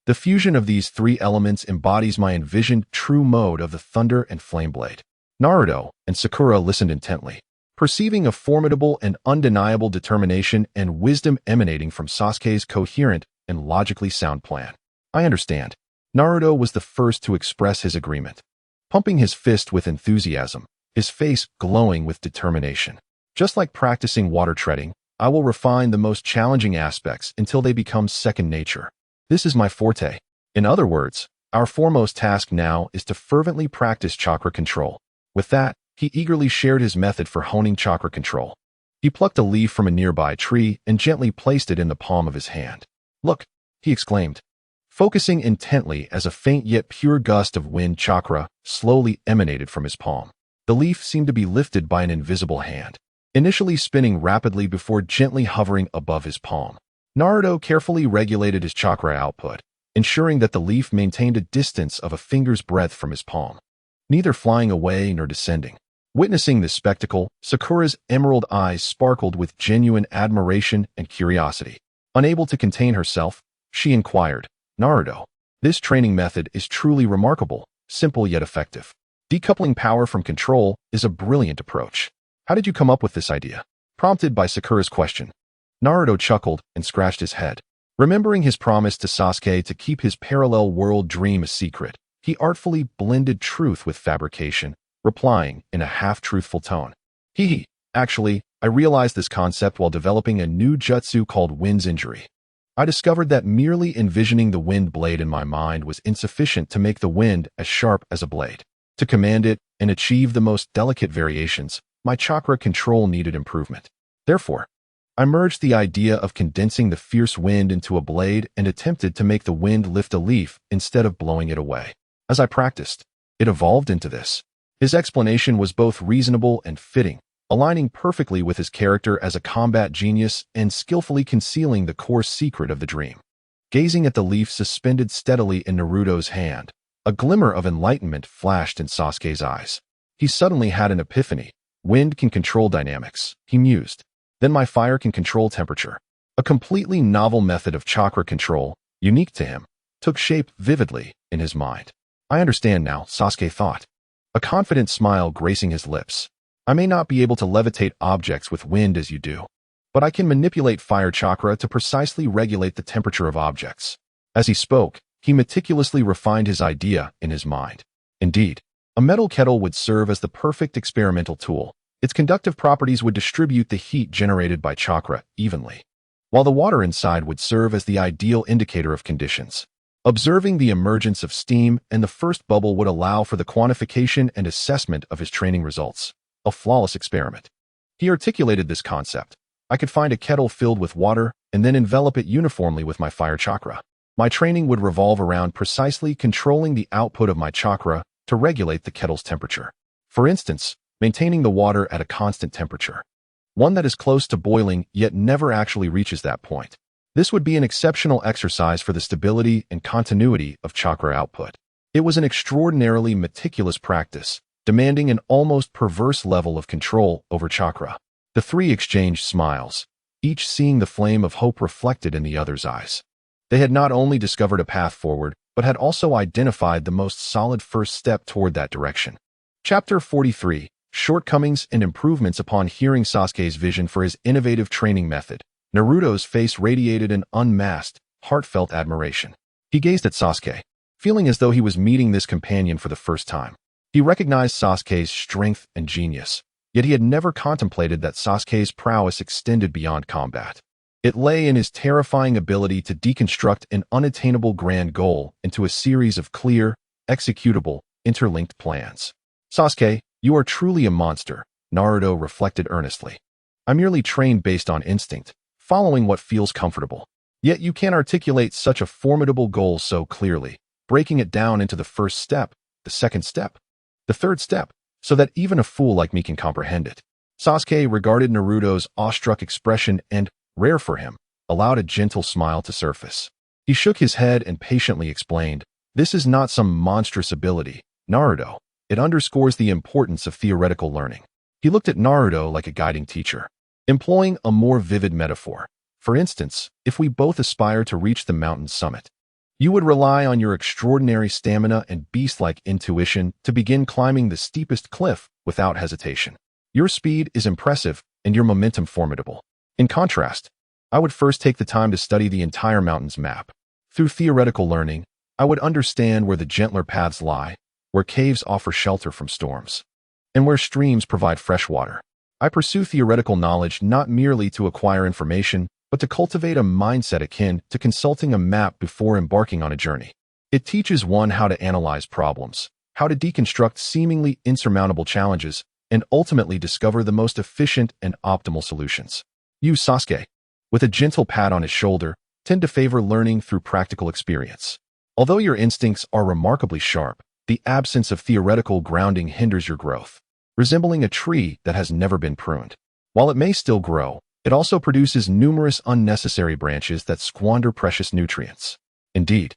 The fusion of these three elements embodies my envisioned true mode of the thunder and flame blade. Naruto and Sakura listened intently, perceiving a formidable and undeniable determination and wisdom emanating from Sasuke's coherent and logically sound plan. I understand. Naruto was the first to express his agreement, pumping his fist with enthusiasm, his face glowing with determination. Just like practicing water treading, I will refine the most challenging aspects until they become second nature. This is my forte. In other words, our foremost task now is to fervently practice chakra control. With that, he eagerly shared his method for honing chakra control. He plucked a leaf from a nearby tree and gently placed it in the palm of his hand. "Look," he exclaimed, focusing intently as a faint yet pure gust of wind chakra slowly emanated from his palm. The leaf seemed to be lifted by an invisible hand, initially spinning rapidly before gently hovering above his palm. Naruto carefully regulated his chakra output, ensuring that the leaf maintained a distance of a finger's breadth from his palm, neither flying away nor descending. Witnessing this spectacle, Sakura's emerald eyes sparkled with genuine admiration and curiosity. Unable to contain herself, she inquired, "Naruto, this training method is truly remarkable, simple yet effective. Decoupling power from control is a brilliant approach. How did you come up with this idea?" Prompted by Sakura's question, Naruto chuckled and scratched his head. Remembering his promise to Sasuke to keep his parallel world dream a secret, he artfully blended truth with fabrication, replying in a half-truthful tone, Actually, I realized this concept while developing a new jutsu called Wind's Injury. I discovered that merely envisioning the wind blade in my mind was insufficient to make the wind as sharp as a blade. To command it and achieve the most delicate variations, my chakra control needed improvement. Therefore, I merged the idea of condensing the fierce wind into a blade and attempted to make the wind lift a leaf instead of blowing it away. As I practiced, it evolved into this. His explanation was both reasonable and fitting, aligning perfectly with his character as a combat genius and skillfully concealing the core secret of the dream. Gazing at the leaf suspended steadily in Naruto's hand, a glimmer of enlightenment flashed in Sasuke's eyes. He suddenly had an epiphany. Wind can control dynamics, he mused. Then my fire can control temperature. A completely novel method of chakra control, unique to him, took shape vividly in his mind. I understand now, Sasuke thought, a confident smile gracing his lips. I may not be able to levitate objects with wind as you do, but I can manipulate fire chakra to precisely regulate the temperature of objects. As he spoke, he meticulously refined his idea in his mind. Indeed, a metal kettle would serve as the perfect experimental tool. Its conductive properties would distribute the heat generated by chakra evenly, while the water inside would serve as the ideal indicator of conditions. Observing the emergence of steam and the first bubble would allow for the quantification and assessment of his training results. A flawless experiment. He articulated this concept. I could find a kettle filled with water and then envelop it uniformly with my fire chakra. My training would revolve around precisely controlling the output of my chakra to regulate the kettle's temperature. For instance, maintaining the water at a constant temperature, one that is close to boiling yet never actually reaches that point. This would be an exceptional exercise for the stability and continuity of chakra output. It was an extraordinarily meticulous practice, demanding an almost perverse level of control over chakra. The three exchanged smiles, each seeing the flame of hope reflected in the other's eyes. They had not only discovered a path forward, but had also identified the most solid first step toward that direction. Chapter 43. Shortcomings and improvements. Upon hearing Sasuke's vision for his innovative training method, Naruto's face radiated an unmasked, heartfelt admiration. He gazed at Sasuke, feeling as though he was meeting this companion for the first time. He recognized Sasuke's strength and genius, yet he had never contemplated that Sasuke's prowess extended beyond combat. It lay in his terrifying ability to deconstruct an unattainable grand goal into a series of clear, executable, interlinked plans. Sasuke, you are truly a monster, Naruto reflected earnestly. I merely train based on instinct, following what feels comfortable. Yet you can articulate such a formidable goal so clearly, breaking it down into the first step, the second step, the third step, so that even a fool like me can comprehend it. Sasuke regarded Naruto's awestruck expression and, rare for him, allowed a gentle smile to surface. He shook his head and patiently explained, "This is not some monstrous ability, Naruto. It underscores the importance of theoretical learning." He looked at Naruto like a guiding teacher, employing a more vivid metaphor. For instance, if we both aspire to reach the mountain's summit, you would rely on your extraordinary stamina and beast-like intuition to begin climbing the steepest cliff without hesitation. Your speed is impressive and your momentum formidable. In contrast, I would first take the time to study the entire mountain's map. Through theoretical learning, I would understand where the gentler paths lie, where caves offer shelter from storms, and where streams provide fresh water. I pursue theoretical knowledge not merely to acquire information, but to cultivate a mindset akin to consulting a map before embarking on a journey. It teaches one how to analyze problems, how to deconstruct seemingly insurmountable challenges, and ultimately discover the most efficient and optimal solutions. You, Sasuke, with a gentle pat on his shoulder, tend to favor learning through practical experience. Although your instincts are remarkably sharp, the absence of theoretical grounding hinders your growth, resembling a tree that has never been pruned. While it may still grow, it also produces numerous unnecessary branches that squander precious nutrients. Indeed,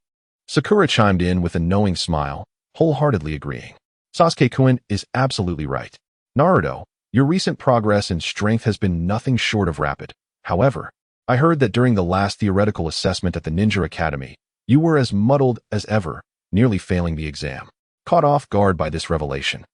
Sakura chimed in with a knowing smile, wholeheartedly agreeing. Sasuke-kun is absolutely right. Naruto, your recent progress in strength has been nothing short of rapid. However, I heard that during the last theoretical assessment at the Ninja Academy, you were as muddled as ever, nearly failing the exam. Caught off guard by this revelation,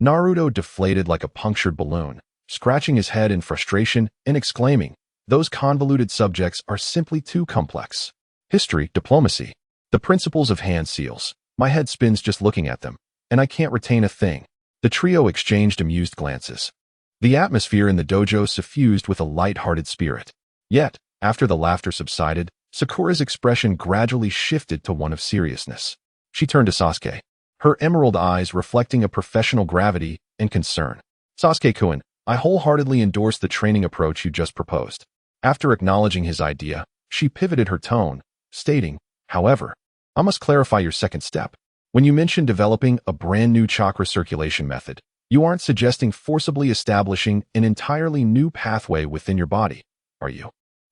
Naruto deflated like a punctured balloon, scratching his head in frustration and exclaiming, "Those convoluted subjects are simply too complex. History, diplomacy, the principles of hand seals. My head spins just looking at them, and I can't retain a thing." The trio exchanged amused glances. The atmosphere in the dojo suffused with a light-hearted spirit. Yet, after the laughter subsided, Sakura's expression gradually shifted to one of seriousness. She turned to Sasuke, her emerald eyes reflecting a professional gravity and concern. "Sasuke-kun, I wholeheartedly endorse the training approach you just proposed." After acknowledging his idea, she pivoted her tone, stating, "However, I must clarify your second step. When you mention developing a brand new chakra circulation method, you aren't suggesting forcibly establishing an entirely new pathway within your body, are you?"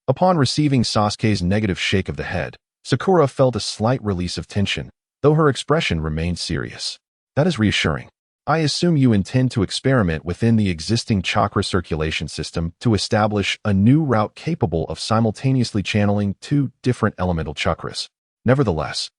Upon receiving Sasuke's negative shake of the head, Sakura felt a slight release of tension, though her expression remained serious. "That is reassuring. I assume you intend to experiment within the existing chakra circulation system to establish a new route capable of simultaneously channeling two different elemental chakras." Nevertheless,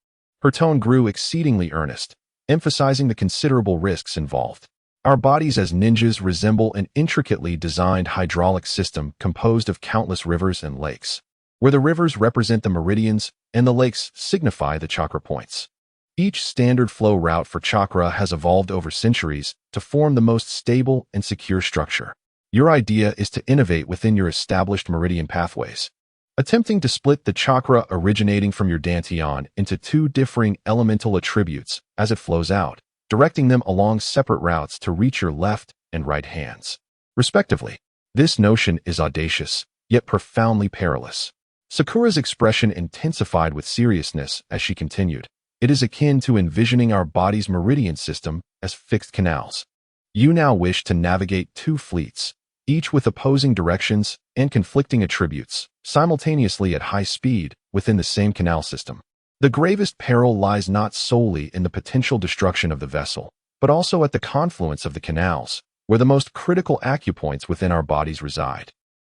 her tone grew exceedingly earnest, emphasizing the considerable risks involved. "Our bodies as ninjas resemble an intricately designed hydraulic system composed of countless rivers and lakes, where the rivers represent the meridians and the lakes signify the chakra points. Each standard flow route for chakra has evolved over centuries to form the most stable and secure structure. Your idea is to innovate within your established meridian pathways, attempting to split the chakra originating from your dantian into two differing elemental attributes as it flows out, directing them along separate routes to reach your left and right hands, respectively. This notion is audacious, yet profoundly perilous. Sakura's expression intensified with seriousness as she continued. "It is akin to envisioning our body's meridian system as fixed canals. You now wish to navigate two fleets, each with opposing directions and conflicting attributes, simultaneously at high speed within the same canal system. The gravest peril lies not solely in the potential destruction of the vessel, but also at the confluence of the canals, where the most critical acupoints within our bodies reside,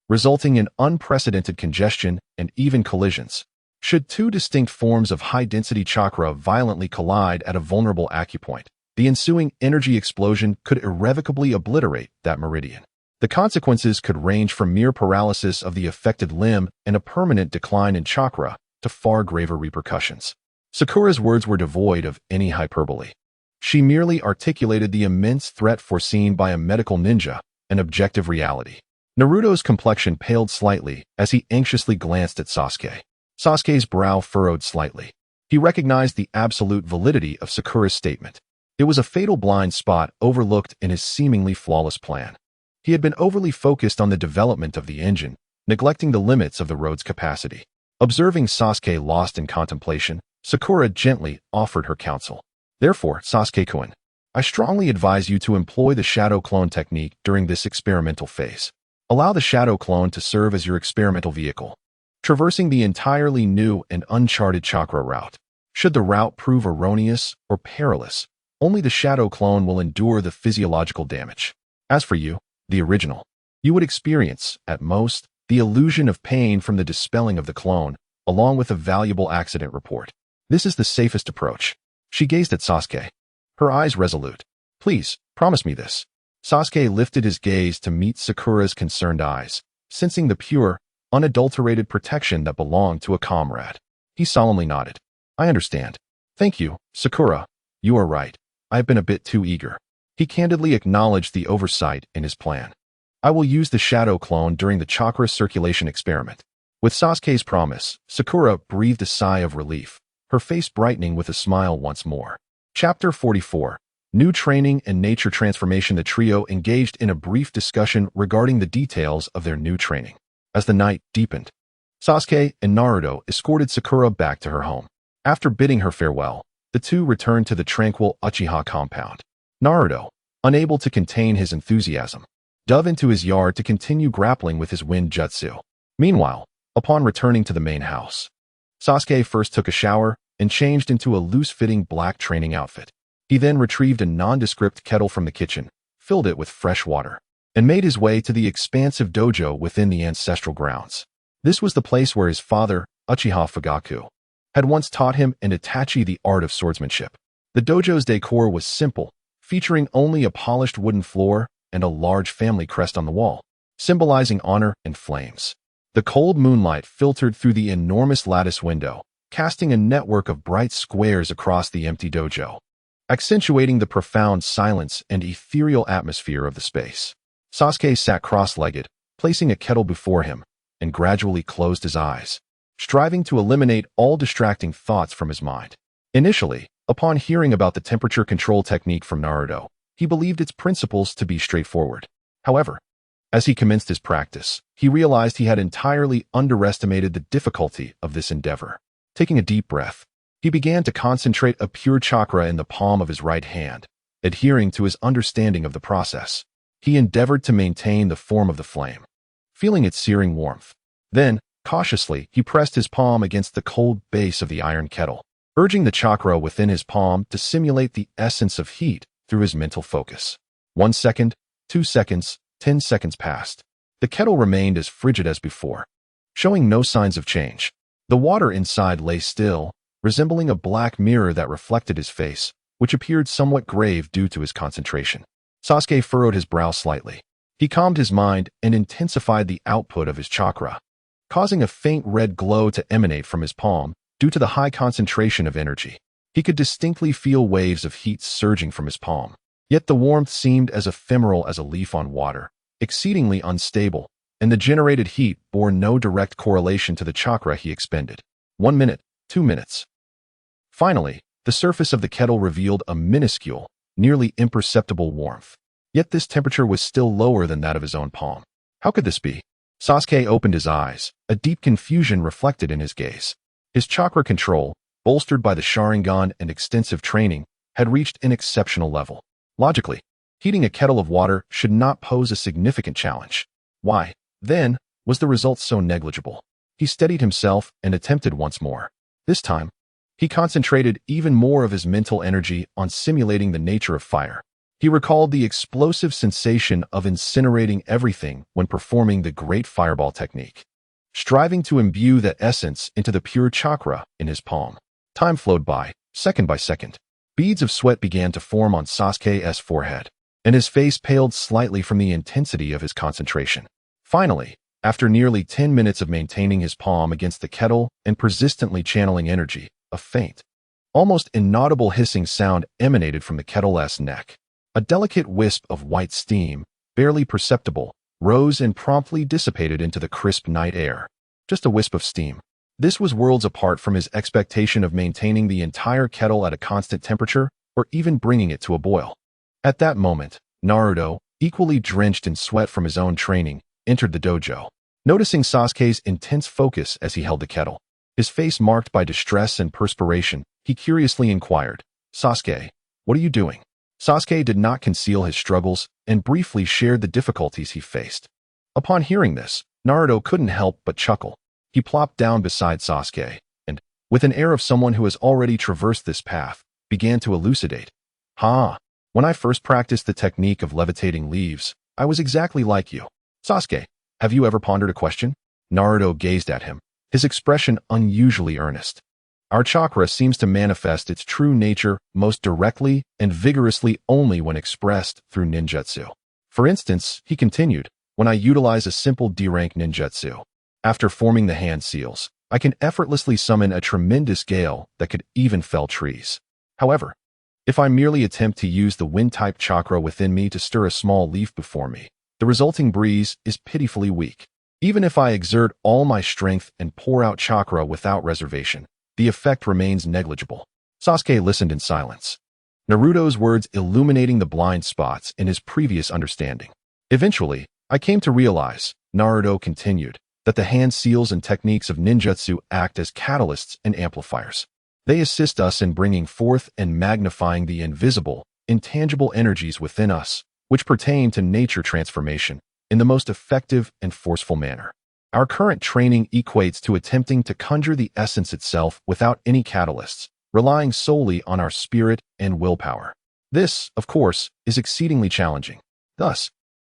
resulting in unprecedented congestion and even collisions. Should two distinct forms of high-density chakra violently collide at a vulnerable acupoint, the ensuing energy explosion could irrevocably obliterate that meridian. The consequences could range from mere paralysis of the affected limb and a permanent decline in chakra to far graver repercussions." Sakura's words were devoid of any hyperbole. She merely articulated the immense threat foreseen by a medical ninja, an objective reality. Naruto's complexion paled slightly as he anxiously glanced at Sasuke. Sasuke's brow furrowed slightly. He recognized the absolute validity of Sakura's statement. It was a fatal blind spot overlooked in his seemingly flawless plan. He had been overly focused on the development of the engine, neglecting the limits of the road's capacity. Observing Sasuke lost in contemplation, Sakura gently offered her counsel. "Therefore, Sasuke-kun, I strongly advise you to employ the shadow clone technique during this experimental phase. Allow the shadow clone to serve as your experimental vehicle, traversing the entirely new and uncharted chakra route. Should the route prove erroneous or perilous, only the shadow clone will endure the physiological damage. As for you, the original, you would experience, at most, the illusion of pain from the dispelling of the clone, along with a valuable accident report. This is the safest approach." She gazed at Sasuke, her eyes resolute. "Please, promise me this." Sasuke lifted his gaze to meet Sakura's concerned eyes, sensing the pure, unadulterated protection that belonged to a comrade. He solemnly nodded. "I understand. Thank you, Sakura. You are right. I have been a bit too eager." He candidly acknowledged the oversight in his plan. "I will use the shadow clone during the chakra circulation experiment." With Sasuke's promise, Sakura breathed a sigh of relief, her face brightening with a smile once more. Chapter 44. New training and nature transformation. The trio engaged in a brief discussion regarding the details of their new training. As the night deepened, Sasuke and Naruto escorted Sakura back to her home. After bidding her farewell, the two returned to the tranquil Uchiha compound. Naruto, unable to contain his enthusiasm, dove into his yard to continue grappling with his wind jutsu. Meanwhile, upon returning to the main house, Sasuke first took a shower and changed into a loose-fitting black training outfit. He then retrieved a nondescript kettle from the kitchen, filled it with fresh water, and made his way to the expansive dojo within the ancestral grounds. This was the place where his father, Uchiha Fugaku, had once taught him and Itachi the art of swordsmanship. The dojo's decor was simple, featuring only a polished wooden floor and a large family crest on the wall, symbolizing honor and flames. The cold moonlight filtered through the enormous lattice window, casting a network of bright squares across the empty dojo, accentuating the profound silence and ethereal atmosphere of the space. Sasuke sat cross-legged, placing a kettle before him, and gradually closed his eyes, striving to eliminate all distracting thoughts from his mind. Initially, upon hearing about the temperature control technique from Naruto, he believed its principles to be straightforward. However, as he commenced his practice, he realized he had entirely underestimated the difficulty of this endeavor. Taking a deep breath, he began to concentrate a pure chakra in the palm of his right hand, adhering to his understanding of the process. He endeavored to maintain the form of the flame, feeling its searing warmth. Then, cautiously, he pressed his palm against the cold base of the iron kettle, urging the chakra within his palm to simulate the essence of heat through his mental focus. 1 second, 2 seconds, 10 seconds passed. The kettle remained as frigid as before, showing no signs of change. The water inside lay still, resembling a black mirror that reflected his face, which appeared somewhat grave due to his concentration. Sasuke furrowed his brow slightly. He calmed his mind and intensified the output of his chakra, causing a faint red glow to emanate from his palm due to the high concentration of energy. He could distinctly feel waves of heat surging from his palm, yet the warmth seemed as ephemeral as a leaf on water, exceedingly unstable, and the generated heat bore no direct correlation to the chakra he expended. 1 minute, 2 minutes. Finally, the surface of the kettle revealed a minuscule, nearly imperceptible warmth. Yet this temperature was still lower than that of his own palm. How could this be? Sasuke opened his eyes, a deep confusion reflected in his gaze. His chakra control, bolstered by the Sharingan and extensive training, had reached an exceptional level. Logically, heating a kettle of water should not pose a significant challenge. Why, then, was the result so negligible? He steadied himself and attempted once more. This time, he concentrated even more of his mental energy on simulating the nature of fire. He recalled the explosive sensation of incinerating everything when performing the Great Fireball technique, striving to imbue that essence into the pure chakra in his palm. Time flowed by, second by second. Beads of sweat began to form on Sasuke's forehead, and his face paled slightly from the intensity of his concentration. Finally, after nearly 10 minutes of maintaining his palm against the kettle and persistently channeling energy, a faint, almost inaudible hissing sound emanated from the kettle's neck. A delicate wisp of white steam, barely perceptible, rose and promptly dissipated into the crisp night air. Just a wisp of steam. This was worlds apart from his expectation of maintaining the entire kettle at a constant temperature or even bringing it to a boil. At that moment, Naruto, equally drenched in sweat from his own training, entered the dojo. Noticing Sasuke's intense focus as he held the kettle, his face marked by distress and perspiration, he curiously inquired, "Sasuke, what are you doing?" Sasuke did not conceal his struggles and briefly shared the difficulties he faced. Upon hearing this, Naruto couldn't help but chuckle. He plopped down beside Sasuke and, with an air of someone who has already traversed this path, began to elucidate. When I first practiced the technique of levitating leaves, I was exactly like you. Sasuke, have you ever pondered a question? Naruto gazed at him, his expression unusually earnest. Our chakra seems to manifest its true nature most directly and vigorously only when expressed through ninjutsu. For instance, he continued, when I utilize a simple D-rank ninjutsu, after forming the hand seals, I can effortlessly summon a tremendous gale that could even fell trees. However, if I merely attempt to use the wind-type chakra within me to stir a small leaf before me, the resulting breeze is pitifully weak. Even if I exert all my strength and pour out chakra without reservation, the effect remains negligible. Sasuke listened in silence. Naruto's words illuminating the blind spots in his previous understanding. Eventually, I came to realize, Naruto continued, that the hand seals and techniques of ninjutsu act as catalysts and amplifiers. They assist us in bringing forth and magnifying the invisible, intangible energies within us, which pertain to nature transformation, in the most effective and forceful manner. Our current training equates to attempting to conjure the essence itself without any catalysts, relying solely on our spirit and willpower. This, of course, is exceedingly challenging. Thus,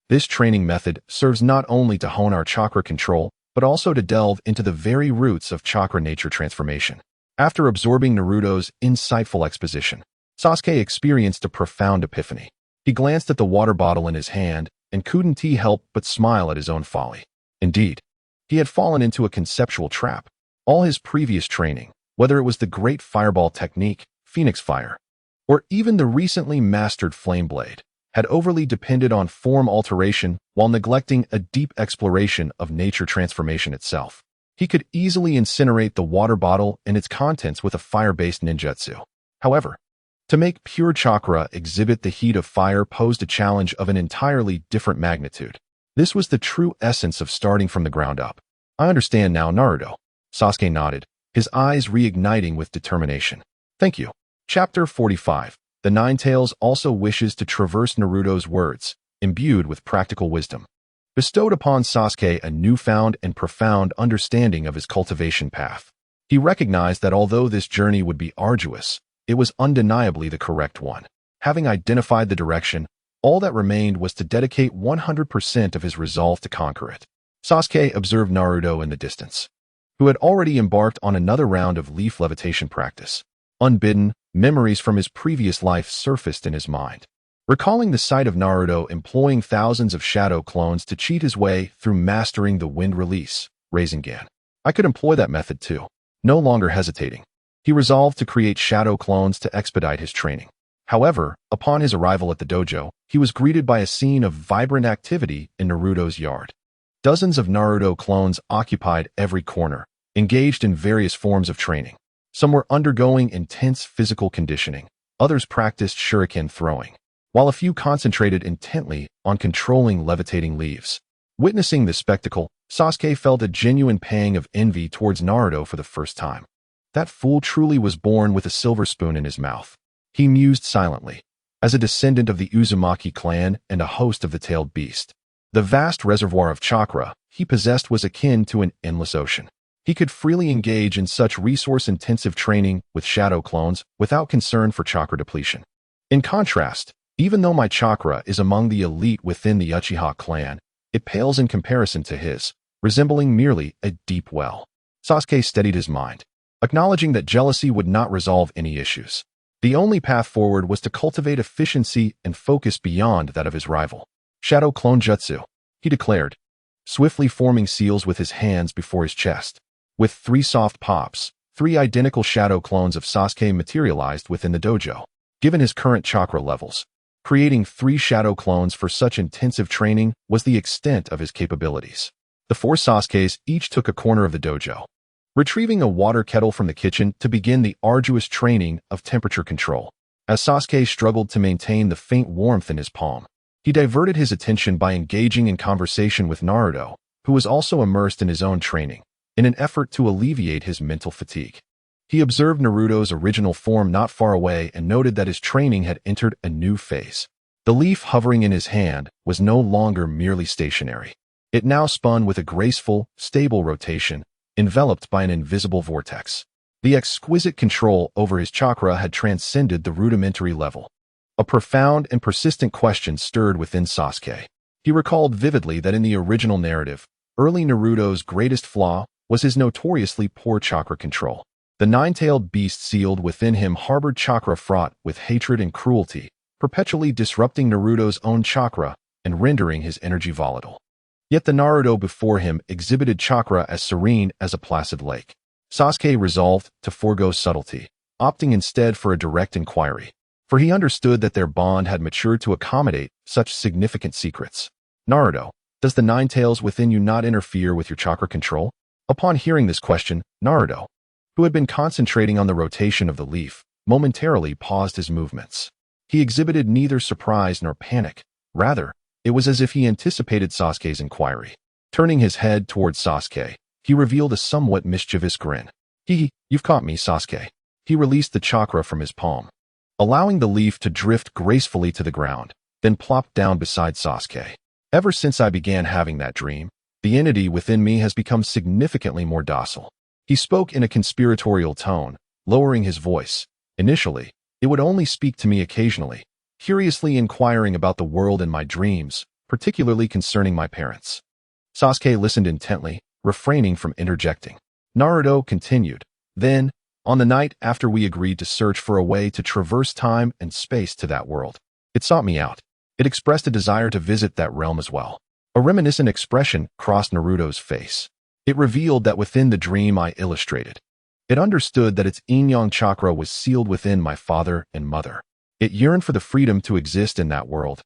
this training method serves not only to hone our chakra control, but also to delve into the very roots of chakra nature transformation. After absorbing Naruto's insightful exposition, Sasuke experienced a profound epiphany. He glanced at the water bottle in his hand and couldn't help but smile at his own folly. Indeed, he had fallen into a conceptual trap. All his previous training, whether it was the great fireball technique, Phoenix Fire, or even the recently mastered Flame Blade, had overly depended on form alteration while neglecting a deep exploration of nature transformation itself. He could easily incinerate the water bottle and its contents with a fire-based ninjutsu. However, to make pure chakra exhibit the heat of fire posed a challenge of an entirely different magnitude. This was the true essence of starting from the ground up. I understand now, Naruto. Sasuke nodded, his eyes reigniting with determination. Thank you. Chapter 45. The Nine Tails also wishes to traverse Naruto's words, imbued with practical wisdom, bestowed upon Sasuke a newfound and profound understanding of his cultivation path. He recognized that although this journey would be arduous, it was undeniably the correct one. Having identified the direction, all that remained was to dedicate 100% of his resolve to conquer it. Sasuke observed Naruto in the distance, who had already embarked on another round of leaf levitation practice. Unbidden, memories from his previous life surfaced in his mind. Recalling the sight of Naruto employing thousands of shadow clones to cheat his way through mastering the wind release, Rasengan. I could employ that method too. No longer hesitating, he resolved to create shadow clones to expedite his training. However, upon his arrival at the dojo, he was greeted by a scene of vibrant activity in Naruto's yard. Dozens of Naruto clones occupied every corner, engaged in various forms of training. Some were undergoing intense physical conditioning, others practiced shuriken throwing, while a few concentrated intently on controlling levitating leaves. Witnessing this spectacle, Sasuke felt a genuine pang of envy towards Naruto for the first time. That fool truly was born with a silver spoon in his mouth. He mused silently. As a descendant of the Uzumaki clan and a host of the tailed beast, the vast reservoir of chakra he possessed was akin to an endless ocean. He could freely engage in such resource-intensive training with shadow clones without concern for chakra depletion. In contrast, even though my chakra is among the elite within the Uchiha clan, it pales in comparison to his, resembling merely a deep well. Sasuke steadied his mind, acknowledging that jealousy would not resolve any issues. The only path forward was to cultivate efficiency and focus beyond that of his rival. Shadow Clone Jutsu, he declared, swiftly forming seals with his hands before his chest. With 3 soft pops, 3 identical shadow clones of Sasuke materialized within the dojo. Given his current chakra levels, creating 3 shadow clones for such intensive training was the extent of his capabilities. The 4 Sasukes each took a corner of the dojo, retrieving a water kettle from the kitchen to begin the arduous training of temperature control. As Sasuke struggled to maintain the faint warmth in his palm, he diverted his attention by engaging in conversation with Naruto, who was also immersed in his own training, in an effort to alleviate his mental fatigue. He observed Naruto's original form not far away and noted that his training had entered a new phase. The leaf hovering in his hand was no longer merely stationary. It now spun with a graceful, stable rotation, enveloped by an invisible vortex. The exquisite control over his chakra had transcended the rudimentary level. A profound and persistent question stirred within Sasuke. He recalled vividly that in the original narrative, early Naruto's greatest flaw was his notoriously poor chakra control. The nine-tailed beast sealed within him harbored chakra fraught with hatred and cruelty, perpetually disrupting Naruto's own chakra and rendering his energy volatile. Yet the Naruto before him exhibited chakra as serene as a placid lake. Sasuke resolved to forego subtlety, opting instead for a direct inquiry, for he understood that their bond had matured to accommodate such significant secrets. Naruto, does the nine tails within you not interfere with your chakra control? Upon hearing this question, Naruto, who had been concentrating on the rotation of the leaf, momentarily paused his movements. He exhibited neither surprise nor panic. Rather, it was as if he anticipated Sasuke's inquiry. Turning his head towards Sasuke, he revealed a somewhat mischievous grin. You've caught me, Sasuke. He released the chakra from his palm, allowing the leaf to drift gracefully to the ground, then plopped down beside Sasuke. Ever since I began having that dream, the entity within me has become significantly more docile. He spoke in a conspiratorial tone, lowering his voice. Initially, it would only speak to me occasionally, curiously inquiring about the world and my dreams, particularly concerning my parents. Sasuke listened intently, refraining from interjecting. Naruto continued. Then, on the night after we agreed to search for a way to traverse time and space to that world, it sought me out. It expressed a desire to visit that realm as well. A reminiscent expression crossed Naruto's face. It revealed that within the dream I illustrated, it understood that its yin-yang chakra was sealed within my father and mother. It yearned for the freedom to exist in that world,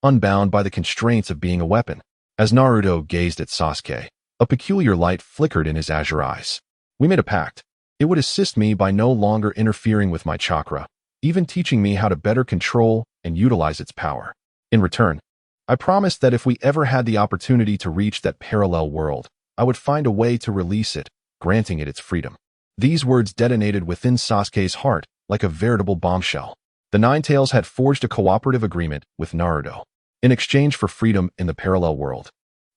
unbound by the constraints of being a weapon. As Naruto gazed at Sasuke, a peculiar light flickered in his azure eyes. We made a pact. It would assist me by no longer interfering with my chakra, even teaching me how to better control and utilize its power. In return, I promised that if we ever had the opportunity to reach that parallel world, I would find a way to release it, granting it its freedom. These words detonated within Sasuke's heart like a veritable bombshell. The Nine Tails had forged a cooperative agreement with Naruto in exchange for freedom in the parallel world.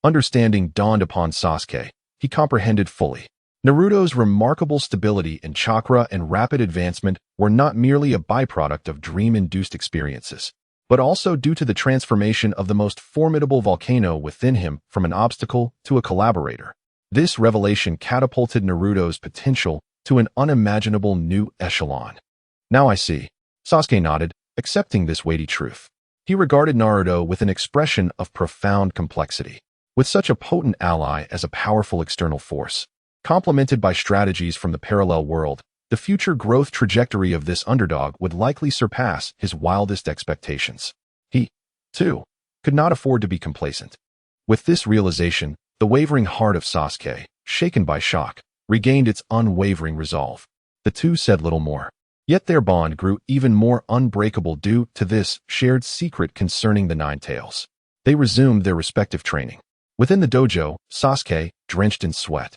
Understanding dawned upon Sasuke. He comprehended fully. Naruto's remarkable stability in chakra and rapid advancement were not merely a byproduct of dream-induced experiences, but also due to the transformation of the most formidable volcano within him from an obstacle to a collaborator. This revelation catapulted Naruto's potential to an unimaginable new echelon. Now I see. Sasuke nodded, accepting this weighty truth. He regarded Naruto with an expression of profound complexity. With such a potent ally as a powerful external force, complemented by strategies from the parallel world, the future growth trajectory of this underdog would likely surpass his wildest expectations. He, too, could not afford to be complacent. With this realization, the wavering heart of Sasuke, shaken by shock, regained its unwavering resolve. The two said little more. Yet their bond grew even more unbreakable due to this shared secret concerning the Nine Tails. They resumed their respective training. Within the dojo, Sasuke, drenched in sweat,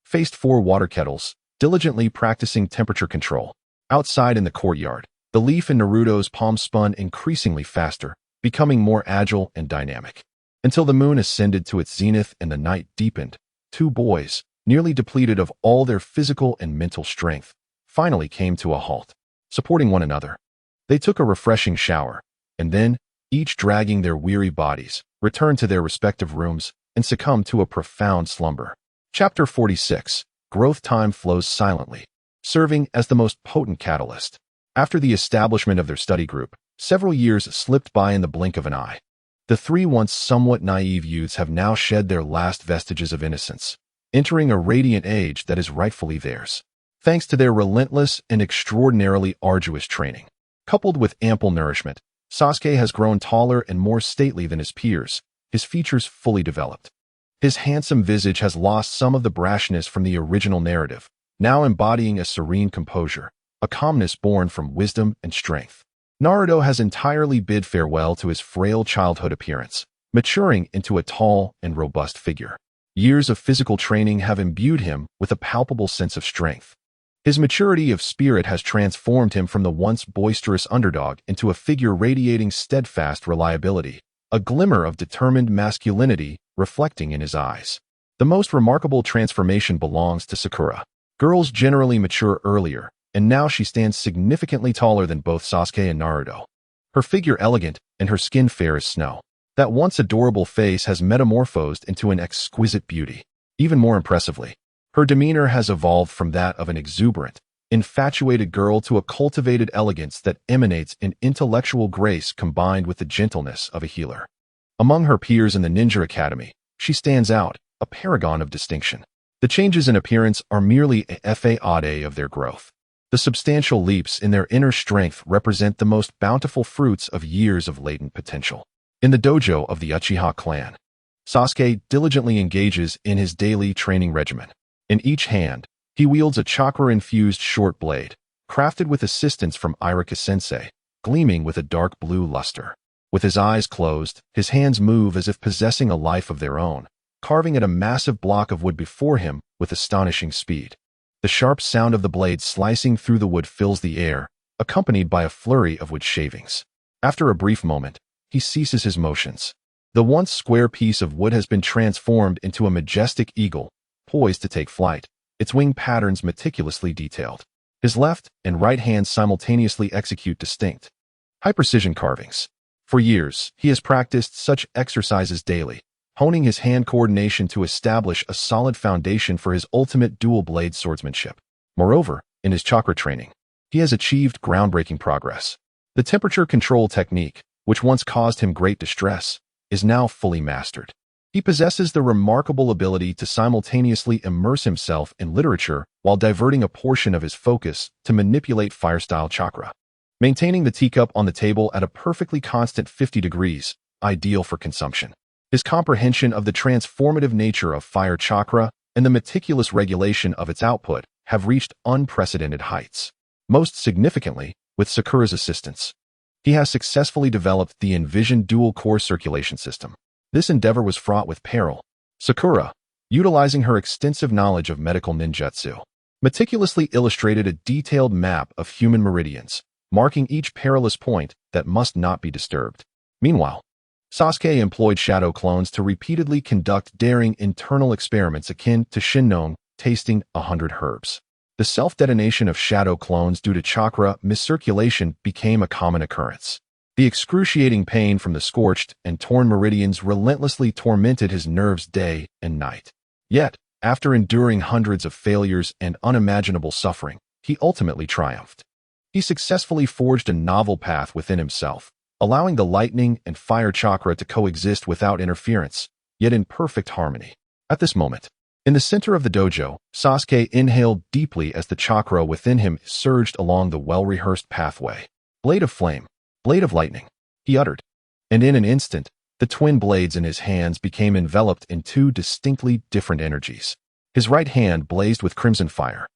faced 4 water kettles, diligently practicing temperature control. Outside in the courtyard, the leaf in Naruto's palm spun increasingly faster, becoming more agile and dynamic. Until the moon ascended to its zenith and the night deepened, 2 boys, nearly depleted of all their physical and mental strength, finally came to a halt, supporting one another. They took a refreshing shower, and then, each dragging their weary bodies, returned to their respective rooms and succumbed to a profound slumber. Chapter 46. Growth time flows silently, serving as the most potent catalyst. After the establishment of their study group, several years slipped by in the blink of an eye. The 3 once somewhat naive youths have now shed their last vestiges of innocence, entering a radiant age that is rightfully theirs. Thanks to their relentless and extraordinarily arduous training, coupled with ample nourishment, Sasuke has grown taller and more stately than his peers, his features fully developed. His handsome visage has lost some of the brashness from the original narrative, now embodying a serene composure, a calmness born from wisdom and strength. Naruto has entirely bid farewell to his frail childhood appearance, maturing into a tall and robust figure. Years of physical training have imbued him with a palpable sense of strength. His maturity of spirit has transformed him from the once boisterous underdog into a figure radiating steadfast reliability, a glimmer of determined masculinity reflecting in his eyes. The most remarkable transformation belongs to Sakura. Girls generally mature earlier, and now she stands significantly taller than both Sasuke and Naruto. Her figure elegant and her skin fair as snow. That once adorable face has metamorphosed into an exquisite beauty. Even more impressively, her demeanor has evolved from that of an exuberant, infatuated girl to a cultivated elegance that emanates in intellectual grace combined with the gentleness of a healer. Among her peers in the Ninja Academy, she stands out, a paragon of distinction. The changes in appearance are merely a fade of their growth. The substantial leaps in their inner strength represent the most bountiful fruits of years of latent potential. In the dojo of the Uchiha clan, Sasuke diligently engages in his daily training regimen. In each hand, he wields a chakra-infused short blade, crafted with assistance from Irika-sensei, gleaming with a dark blue luster. With his eyes closed, his hands move as if possessing a life of their own, carving at a massive block of wood before him with astonishing speed. The sharp sound of the blade slicing through the wood fills the air, accompanied by a flurry of wood shavings. After a brief moment, he ceases his motions. The once square piece of wood has been transformed into a majestic eagle, poised to take flight, its wing patterns meticulously detailed. His left and right hands simultaneously execute distinct, high-precision carvings. For years, he has practiced such exercises daily, honing his hand coordination to establish a solid foundation for his ultimate dual-blade swordsmanship. Moreover, in his chakra training, he has achieved groundbreaking progress. The temperature control technique, which once caused him great distress, is now fully mastered. He possesses the remarkable ability to simultaneously immerse himself in literature while diverting a portion of his focus to manipulate fire-style chakra. Maintaining the teacup on the table at a perfectly constant 50 degrees, ideal for consumption. His comprehension of the transformative nature of fire chakra and the meticulous regulation of its output have reached unprecedented heights. Most significantly, with Sakura's assistance, he has successfully developed the envisioned dual-core circulation system. This endeavor was fraught with peril. Sakura, utilizing her extensive knowledge of medical ninjutsu, meticulously illustrated a detailed map of human meridians, marking each perilous point that must not be disturbed. Meanwhile, Sasuke employed shadow clones to repeatedly conduct daring internal experiments akin to Shinnon tasting 100 herbs. The self-detonation of shadow clones due to chakra miscirculation became a common occurrence. The excruciating pain from the scorched and torn meridians relentlessly tormented his nerves day and night. Yet, after enduring hundreds of failures and unimaginable suffering, he ultimately triumphed. He successfully forged a novel path within himself, allowing the lightning and fire chakra to coexist without interference, yet in perfect harmony. At this moment, in the center of the dojo, Sasuke inhaled deeply as the chakra within him surged along the well-rehearsed pathway. "Blade of flame, blade of lightning," he uttered, and in an instant, the twin blades in his hands became enveloped in two distinctly different energies. His right hand blazed with crimson fire,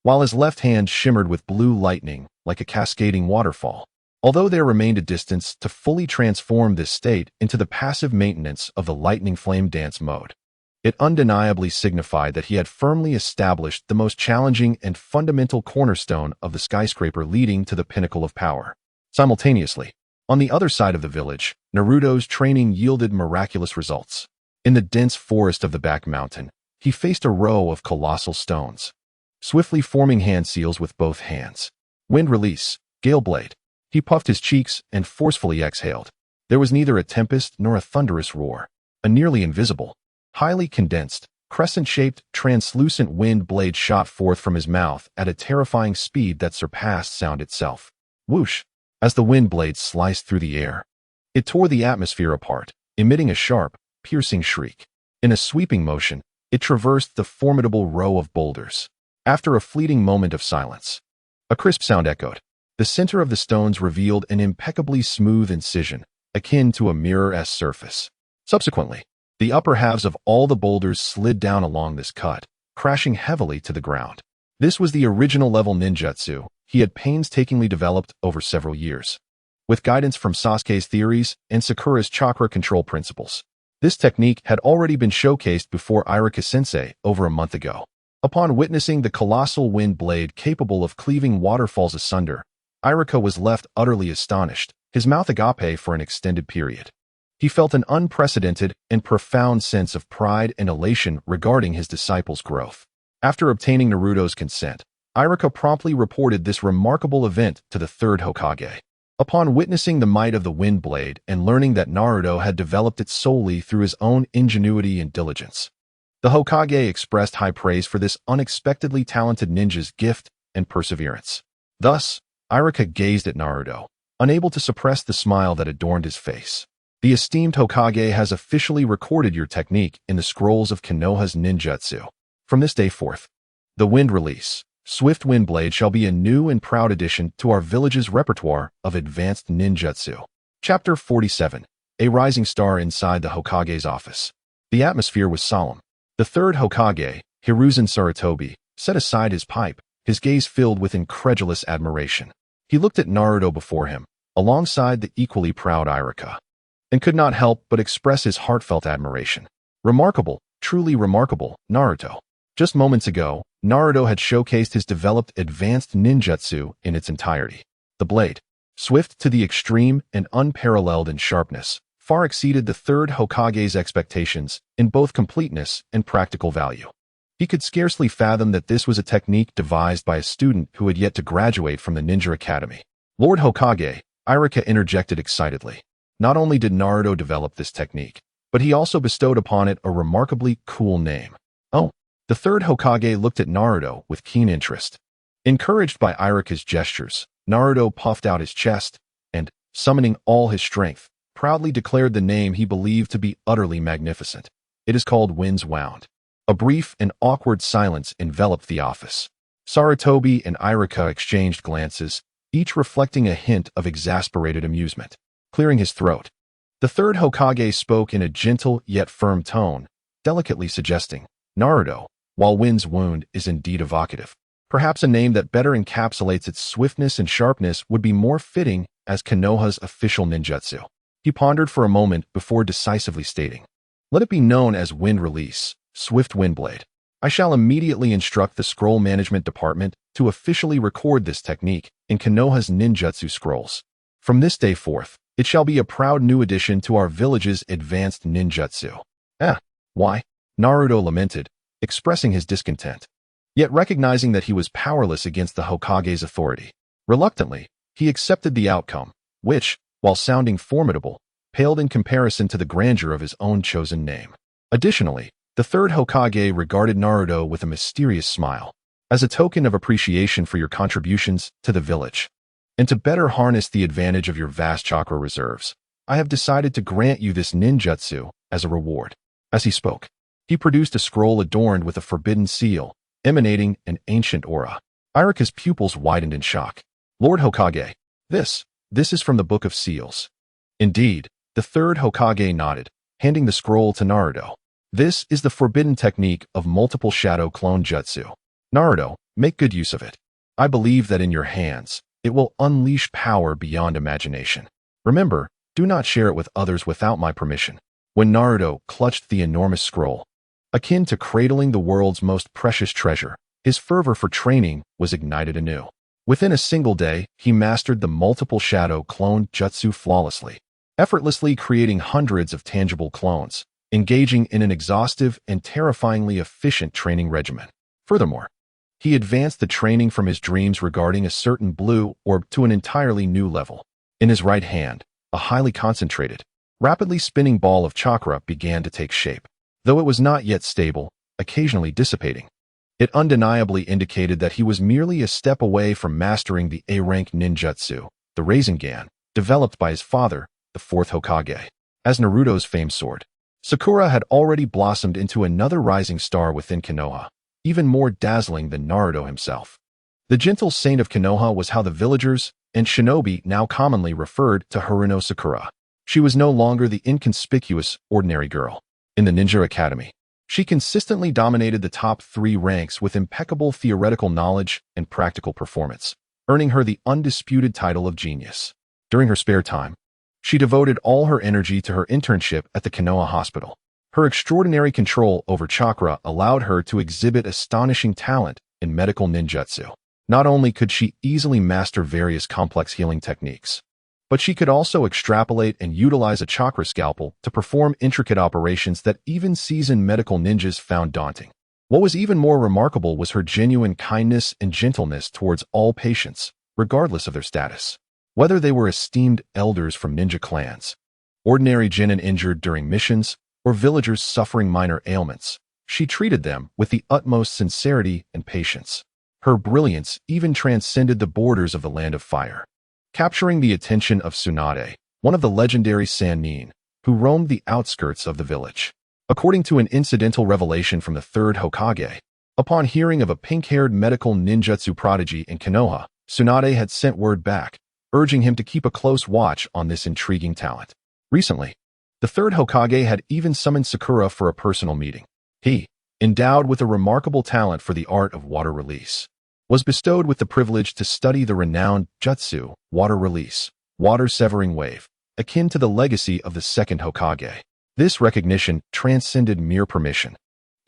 while his left hand shimmered with blue lightning like a cascading waterfall. Although there remained a distance to fully transform this state into the passive maintenance of the lightning flame dance mode, it undeniably signified that he had firmly established the most challenging and fundamental cornerstone of the skyscraper leading to the pinnacle of power. Simultaneously, on the other side of the village, Naruto's training yielded miraculous results. In the dense forest of the back mountain, he faced a row of colossal stones, swiftly forming hand seals with both hands. Wind release, gale blade. He puffed his cheeks and forcefully exhaled. There was neither a tempest nor a thunderous roar. A nearly invisible, highly condensed, crescent-shaped, translucent wind blade shot forth from his mouth at a terrifying speed that surpassed sound itself. Whoosh! As the wind blade sliced through the air, it tore the atmosphere apart, emitting a sharp, piercing shriek. In a sweeping motion, it traversed the formidable row of boulders. After a fleeting moment of silence, a crisp sound echoed. The center of the stones revealed an impeccably smooth incision, akin to a mirror-esque surface. Subsequently, the upper halves of all the boulders slid down along this cut, crashing heavily to the ground. This was the original level ninjutsu he had painstakingly developed over several years. With guidance from Sasuke's theories and Sakura's chakra control principles, this technique had already been showcased before Iruka-sensei over a month ago. Upon witnessing the colossal wind blade capable of cleaving waterfalls asunder, Iruka was left utterly astonished, his mouth agape for an extended period. He felt an unprecedented and profound sense of pride and elation regarding his disciple's growth. After obtaining Naruto's consent, Iruka promptly reported this remarkable event to the third Hokage. Upon witnessing the might of the wind blade and learning that Naruto had developed it solely through his own ingenuity and diligence, the Hokage expressed high praise for this unexpectedly talented ninja's gift and perseverance. Thus, Iruka gazed at Naruto, unable to suppress the smile that adorned his face. "The esteemed Hokage has officially recorded your technique in the scrolls of Konoha's ninjutsu. From this day forth, the wind release, Swift Wind Blade shall be a new and proud addition to our village's repertoire of advanced ninjutsu." Chapter 47. A rising star inside the Hokage's office. The atmosphere was solemn. The third Hokage, Hiruzen Sarutobi, set aside his pipe, his gaze filled with incredulous admiration. He looked at Naruto before him, alongside the equally proud Irika, and could not help but express his heartfelt admiration. Remarkable, truly remarkable, Naruto. Just moments ago, Naruto had showcased his developed advanced ninjutsu in its entirety. The blade, swift to the extreme and unparalleled in sharpness, far exceeded the third Hokage's expectations in both completeness and practical value. He could scarcely fathom that this was a technique devised by a student who had yet to graduate from the Ninja Academy. Lord Hokage, Irika interjected excitedly. Not only did Naruto develop this technique, but he also bestowed upon it a remarkably cool name. Oh, the third Hokage looked at Naruto with keen interest. Encouraged by Irika's gestures, Naruto puffed out his chest and, summoning all his strength, proudly declared the name he believed to be utterly magnificent. It is called Wind's Wound. A brief and awkward silence enveloped the office. Sarutobi and Irika exchanged glances, each reflecting a hint of exasperated amusement. Clearing his throat, the third Hokage spoke in a gentle yet firm tone, delicately suggesting, Naruto, while Wind's Wound is indeed evocative, perhaps a name that better encapsulates its swiftness and sharpness would be more fitting as Konoha's official ninjutsu. He pondered for a moment before decisively stating, let it be known as Wind Release, Swift Windblade. I shall immediately instruct the Scroll Management Department to officially record this technique in Konoha's ninjutsu scrolls. From this day forth, it shall be a proud new addition to our village's advanced ninjutsu. Why? Naruto lamented, expressing his discontent, yet recognizing that he was powerless against the Hokage's authority. Reluctantly, he accepted the outcome, which, while sounding formidable, paled in comparison to the grandeur of his own chosen name. Additionally, the third Hokage regarded Naruto with a mysterious smile, as a token of appreciation for your contributions to the village. And to better harness the advantage of your vast chakra reserves, I have decided to grant you this ninjutsu as a reward. As he spoke, he produced a scroll adorned with a forbidden seal, emanating an ancient aura. Irika's pupils widened in shock. Lord Hokage, this is from the Book of Seals. Indeed, the third Hokage nodded, handing the scroll to Naruto. This is the forbidden technique of multiple shadow clone jutsu. Naruto, make good use of it. I believe that in your hands, it will unleash power beyond imagination. Remember, do not share it with others without my permission. When Naruto clutched the enormous scroll, akin to cradling the world's most precious treasure, his fervor for training was ignited anew. Within a single day, he mastered the multiple shadow clone jutsu flawlessly, effortlessly creating hundreds of tangible clones, engaging in an exhaustive and terrifyingly efficient training regimen. Furthermore, he advanced the training from his dreams regarding a certain blue orb to an entirely new level. In his right hand, a highly concentrated, rapidly spinning ball of chakra began to take shape. Though it was not yet stable, occasionally dissipating, it undeniably indicated that he was merely a step away from mastering the A-rank ninjutsu, the Rasengan, developed by his father, the fourth Hokage. As Naruto's famed sword, Sakura had already blossomed into another rising star within Konoha, even more dazzling than Naruto himself. The gentle saint of Konoha was how the villagers and shinobi now commonly referred to Haruno Sakura. She was no longer the inconspicuous, ordinary girl. In the Ninja Academy, she consistently dominated the top 3 ranks with impeccable theoretical knowledge and practical performance, earning her the undisputed title of genius. During her spare time, she devoted all her energy to her internship at the Konoha Hospital. Her extraordinary control over chakra allowed her to exhibit astonishing talent in medical ninjutsu. Not only could she easily master various complex healing techniques, but she could also extrapolate and utilize a chakra scalpel to perform intricate operations that even seasoned medical ninjas found daunting. What was even more remarkable was her genuine kindness and gentleness towards all patients, regardless of their status. Whether they were esteemed elders from ninja clans, ordinary genin injured during missions, or villagers suffering minor ailments, she treated them with the utmost sincerity and patience. Her brilliance even transcended the borders of the Land of Fire, capturing the attention of Tsunade, one of the legendary Sannin, who roamed the outskirts of the village. According to an incidental revelation from the third Hokage, upon hearing of a pink-haired medical ninjutsu prodigy in Konoha, Tsunade had sent word back, urging him to keep a close watch on this intriguing talent. Recently, the third Hokage had even summoned Sakura for a personal meeting. He, endowed with a remarkable talent for the art of water release, was bestowed with the privilege to study the renowned jutsu, water release, water-severing wave, akin to the legacy of the second Hokage. This recognition transcended mere permission.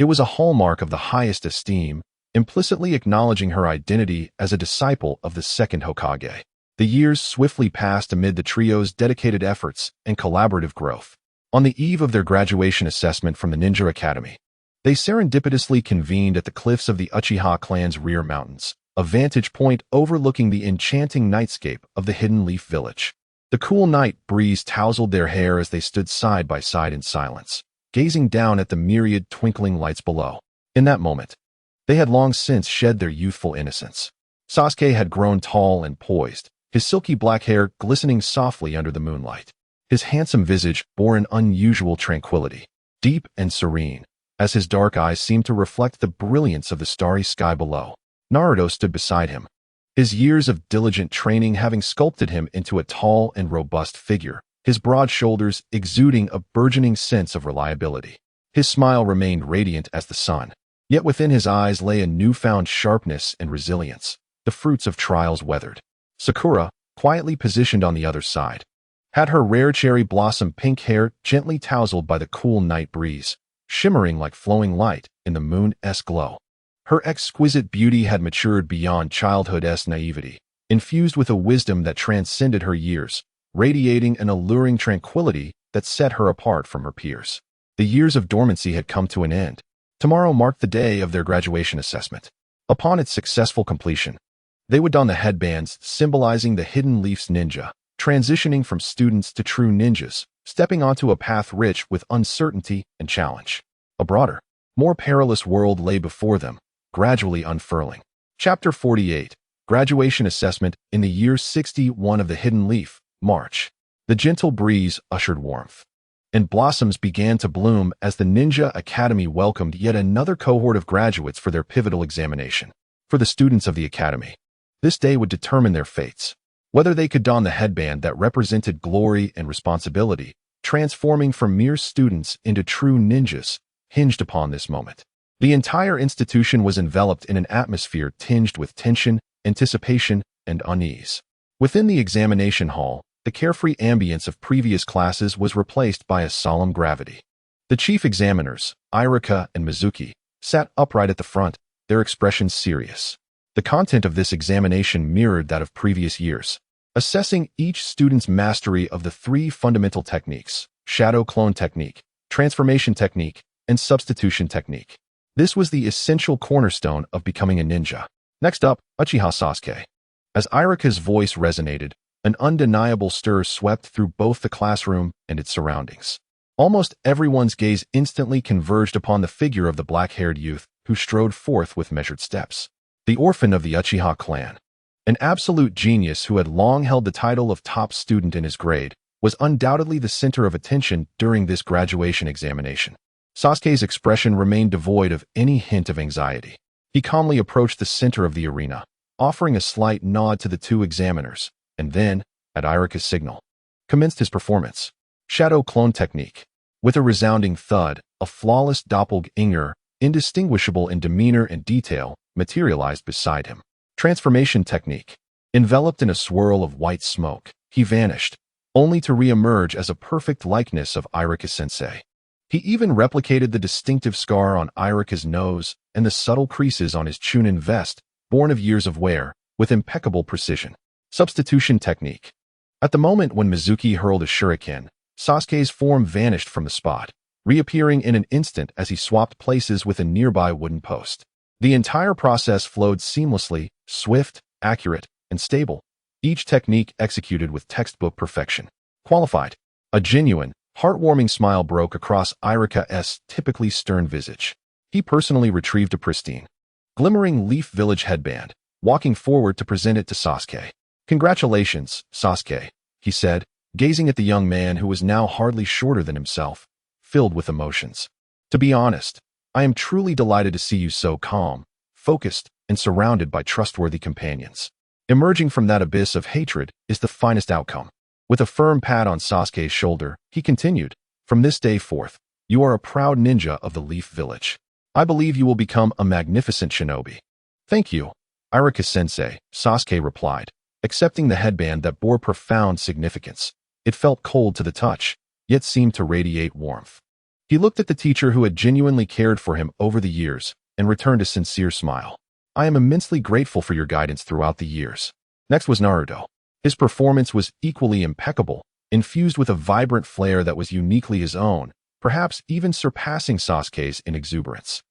It was a hallmark of the highest esteem, implicitly acknowledging her identity as a disciple of the second Hokage. The years swiftly passed amid the trio's dedicated efforts and collaborative growth. On the eve of their graduation assessment from the Ninja Academy, they serendipitously convened at the cliffs of the Uchiha clan's rear mountains, a vantage point overlooking the enchanting nightscape of the Hidden Leaf Village. The cool night breeze tousled their hair as they stood side by side in silence, gazing down at the myriad twinkling lights below. In that moment, they had long since shed their youthful innocence. Sasuke had grown tall and poised, his silky black hair glistening softly under the moonlight. His handsome visage bore an unusual tranquility, deep and serene, as his dark eyes seemed to reflect the brilliance of the starry sky below. Naruto stood beside him, his years of diligent training having sculpted him into a tall and robust figure, his broad shoulders exuding a burgeoning sense of reliability. His smile remained radiant as the sun, yet within his eyes lay a newfound sharpness and resilience, the fruits of trials weathered. Sakura, quietly positioned on the other side, had her rare cherry blossom pink hair gently tousled by the cool night breeze, shimmering like flowing light in the moon's glow. Her exquisite beauty had matured beyond childhood's naivety, infused with a wisdom that transcended her years, radiating an alluring tranquility that set her apart from her peers. The years of dormancy had come to an end. Tomorrow marked the day of their graduation assessment. Upon its successful completion, they would don the headbands symbolizing the Hidden Leaf's ninja, transitioning from students to true ninjas, stepping onto a path rich with uncertainty and challenge. A broader, more perilous world lay before them, gradually unfurling. Chapter 48, Graduation Assessment in the Year 61 of the Hidden Leaf, March. The gentle breeze ushered warmth, and blossoms began to bloom as the Ninja Academy welcomed yet another cohort of graduates for their pivotal examination. For the students of the academy, this day would determine their fates. Whether they could don the headband that represented glory and responsibility, transforming from mere students into true ninjas, hinged upon this moment. The entire institution was enveloped in an atmosphere tinged with tension, anticipation, and unease. Within the examination hall, the carefree ambience of previous classes was replaced by a solemn gravity. The chief examiners, Iruka and Mizuki, sat upright at the front, their expressions serious. The content of this examination mirrored that of previous years, assessing each student's mastery of the three fundamental techniques: shadow clone technique, transformation technique, and substitution technique. This was the essential cornerstone of becoming a ninja. Next up, Uchiha Sasuke. As Iruka's voice resonated, an undeniable stir swept through both the classroom and its surroundings. Almost everyone's gaze instantly converged upon the figure of the black-haired youth who strode forth with measured steps. The orphan of the Uchiha clan, an absolute genius who had long held the title of top student in his grade, was undoubtedly the center of attention during this graduation examination. Sasuke's expression remained devoid of any hint of anxiety. He calmly approached the center of the arena, offering a slight nod to the two examiners, and then, at Iruka's signal, commenced his performance. Shadow clone technique. With a resounding thud, a flawless doppelganger, indistinguishable in demeanor and detail, materialized beside him. Transformation technique. Enveloped in a swirl of white smoke, he vanished, only to re-emerge as a perfect likeness of Iruka-sensei. He even replicated the distinctive scar on Iruka's nose and the subtle creases on his Chunin vest, born of years of wear, with impeccable precision. Substitution technique. At the moment when Mizuki hurled a shuriken, Sasuke's form vanished from the spot, reappearing in an instant as he swapped places with a nearby wooden post. The entire process flowed seamlessly, swift, accurate, and stable, each technique executed with textbook perfection. Qualified. A genuine, heartwarming smile broke across Iruka's typically stern visage. He personally retrieved a pristine, glimmering Leaf Village headband, walking forward to present it to Sasuke. "Congratulations, Sasuke," he said, gazing at the young man who was now hardly shorter than himself, filled with emotions. "To be honest, I am truly delighted to see you so calm, focused, and surrounded by trustworthy companions. Emerging from that abyss of hatred is the finest outcome." With a firm pat on Sasuke's shoulder, he continued, "From this day forth, you are a proud ninja of the Leaf Village. I believe you will become a magnificent shinobi." "Thank you, Iruka-sensei," Sasuke replied, accepting the headband that bore profound significance. It felt cold to the touch, yet seemed to radiate warmth. He looked at the teacher who had genuinely cared for him over the years and returned a sincere smile. I am immensely grateful for your guidance throughout the years. Next was Naruto. His performance was equally impeccable, infused with a vibrant flair that was uniquely his own, perhaps even surpassing Sasuke's in exuberance.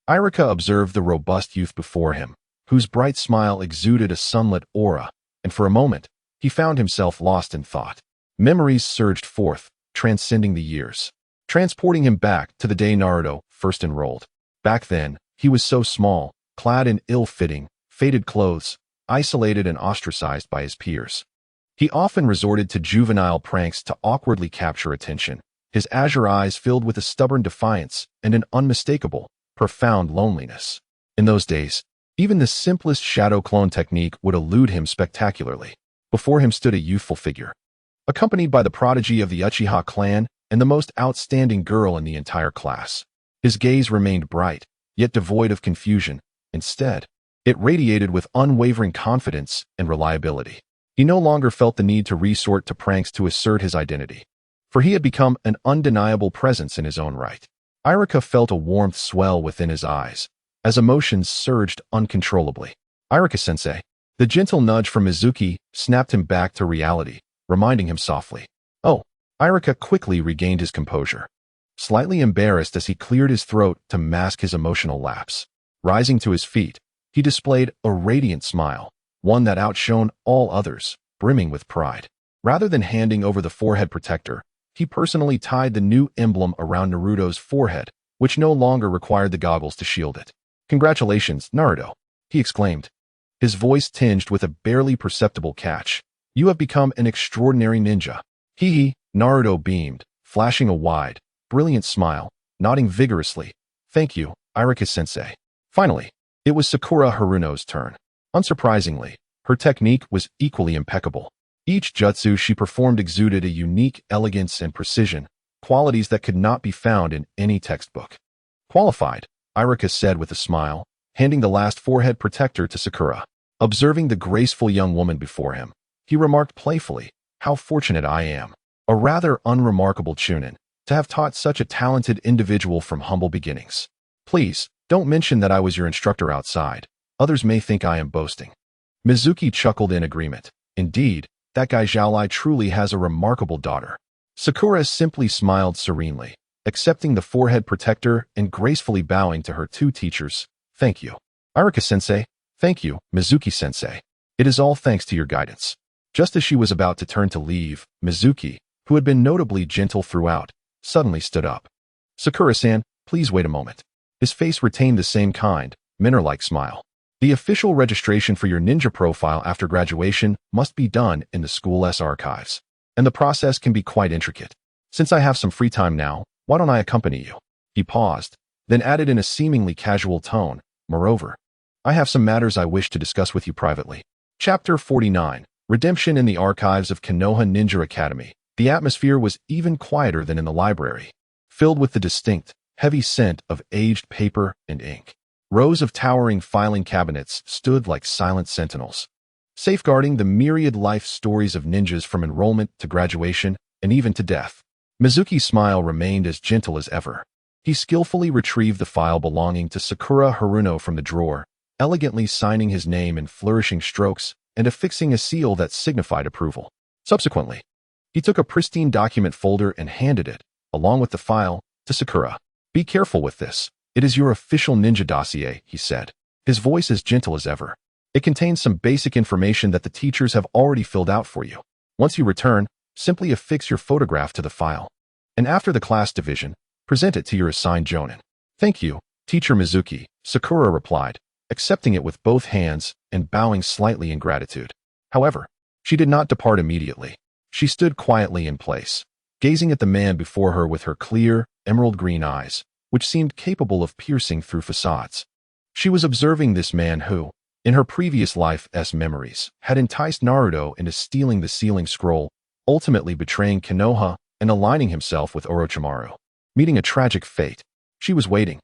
Iruka observed the robust youth before him, whose bright smile exuded a sunlit aura, and for a moment, he found himself lost in thought. Memories surged forth, transcending the years, transporting him back to the day Naruto first enrolled. Back then, he was so small, clad in ill-fitting, faded clothes, isolated and ostracized by his peers. He often resorted to juvenile pranks to awkwardly capture attention, his azure eyes filled with a stubborn defiance and an unmistakable, profound loneliness. In those days, even the simplest shadow clone technique would elude him spectacularly. Before him stood a youthful figure, accompanied by the prodigy of the Uchiha clan and the most outstanding girl in the entire class. His gaze remained bright, yet devoid of confusion. Instead, it radiated with unwavering confidence and reliability. He no longer felt the need to resort to pranks to assert his identity, for he had become an undeniable presence in his own right. Iruka felt a warmth swell within his eyes, as emotions surged uncontrollably. Iruka-sensei. The gentle nudge from Mizuki snapped him back to reality, reminding him softly. Oh, Iruka quickly regained his composure, slightly embarrassed as he cleared his throat to mask his emotional lapse. Rising to his feet, he displayed a radiant smile, one that outshone all others, brimming with pride. Rather than handing over the forehead protector, he personally tied the new emblem around Naruto's forehead, which no longer required the goggles to shield it. Congratulations, Naruto, he exclaimed, his voice tinged with a barely perceptible catch. You have become an extraordinary ninja. Hee, Naruto beamed, flashing a wide, brilliant smile, nodding vigorously. Thank you, Iruka-sensei. Finally, it was Sakura Haruno's turn. Unsurprisingly, her technique was equally impeccable. Each jutsu she performed exuded a unique elegance and precision, qualities that could not be found in any textbook. Qualified, Iruka said with a smile, handing the last forehead protector to Sakura. Observing the graceful young woman before him, he remarked playfully, how fortunate I am, a rather unremarkable chunin, to have taught such a talented individual from humble beginnings. Please, don't mention that I was your instructor outside. Others may think I am boasting. Mizuki chuckled in agreement. Indeed, that guy Xiaolai truly has a remarkable daughter. Sakura simply smiled serenely, accepting the forehead protector and gracefully bowing to her two teachers. Thank you. Iruka-sensei. Thank you, Mizuki-sensei. It is all thanks to your guidance. Just as she was about to turn to leave, Mizuki, who had been notably gentle throughout, suddenly stood up. Sakura-san, please wait a moment. His face retained the same kind, minor-like smile. The official registration for your ninja profile after graduation must be done in the school's archives, and the process can be quite intricate. Since I have some free time now, why don't I accompany you? He paused, then added in a seemingly casual tone, moreover, I have some matters I wish to discuss with you privately. Chapter 49, Redemption in the Archives of Konoha Ninja Academy. The atmosphere was even quieter than in the library, filled with the distinct, heavy scent of aged paper and ink. Rows of towering filing cabinets stood like silent sentinels, safeguarding the myriad life stories of ninjas from enrollment to graduation and even to death. Mizuki's smile remained as gentle as ever. He skillfully retrieved the file belonging to Sakura Haruno from the drawer, elegantly signing his name in flourishing strokes and affixing a seal that signified approval. Subsequently, he took a pristine document folder and handed it, along with the file, to Sakura. Be careful with this. It is your official ninja dossier, he said, his voice as gentle as ever. It contains some basic information that the teachers have already filled out for you. Once you return, simply affix your photograph to the file. And after the class division, present it to your assigned jonin. Thank you, Teacher Mizuki, Sakura replied, accepting it with both hands and bowing slightly in gratitude. However, she did not depart immediately. She stood quietly in place, gazing at the man before her with her clear, emerald green eyes, which seemed capable of piercing through facades. She was observing this man who, in her previous life's memories, had enticed Naruto into stealing the sealing scroll, ultimately betraying Konoha and aligning himself with Orochimaru. Meeting a tragic fate, she was waiting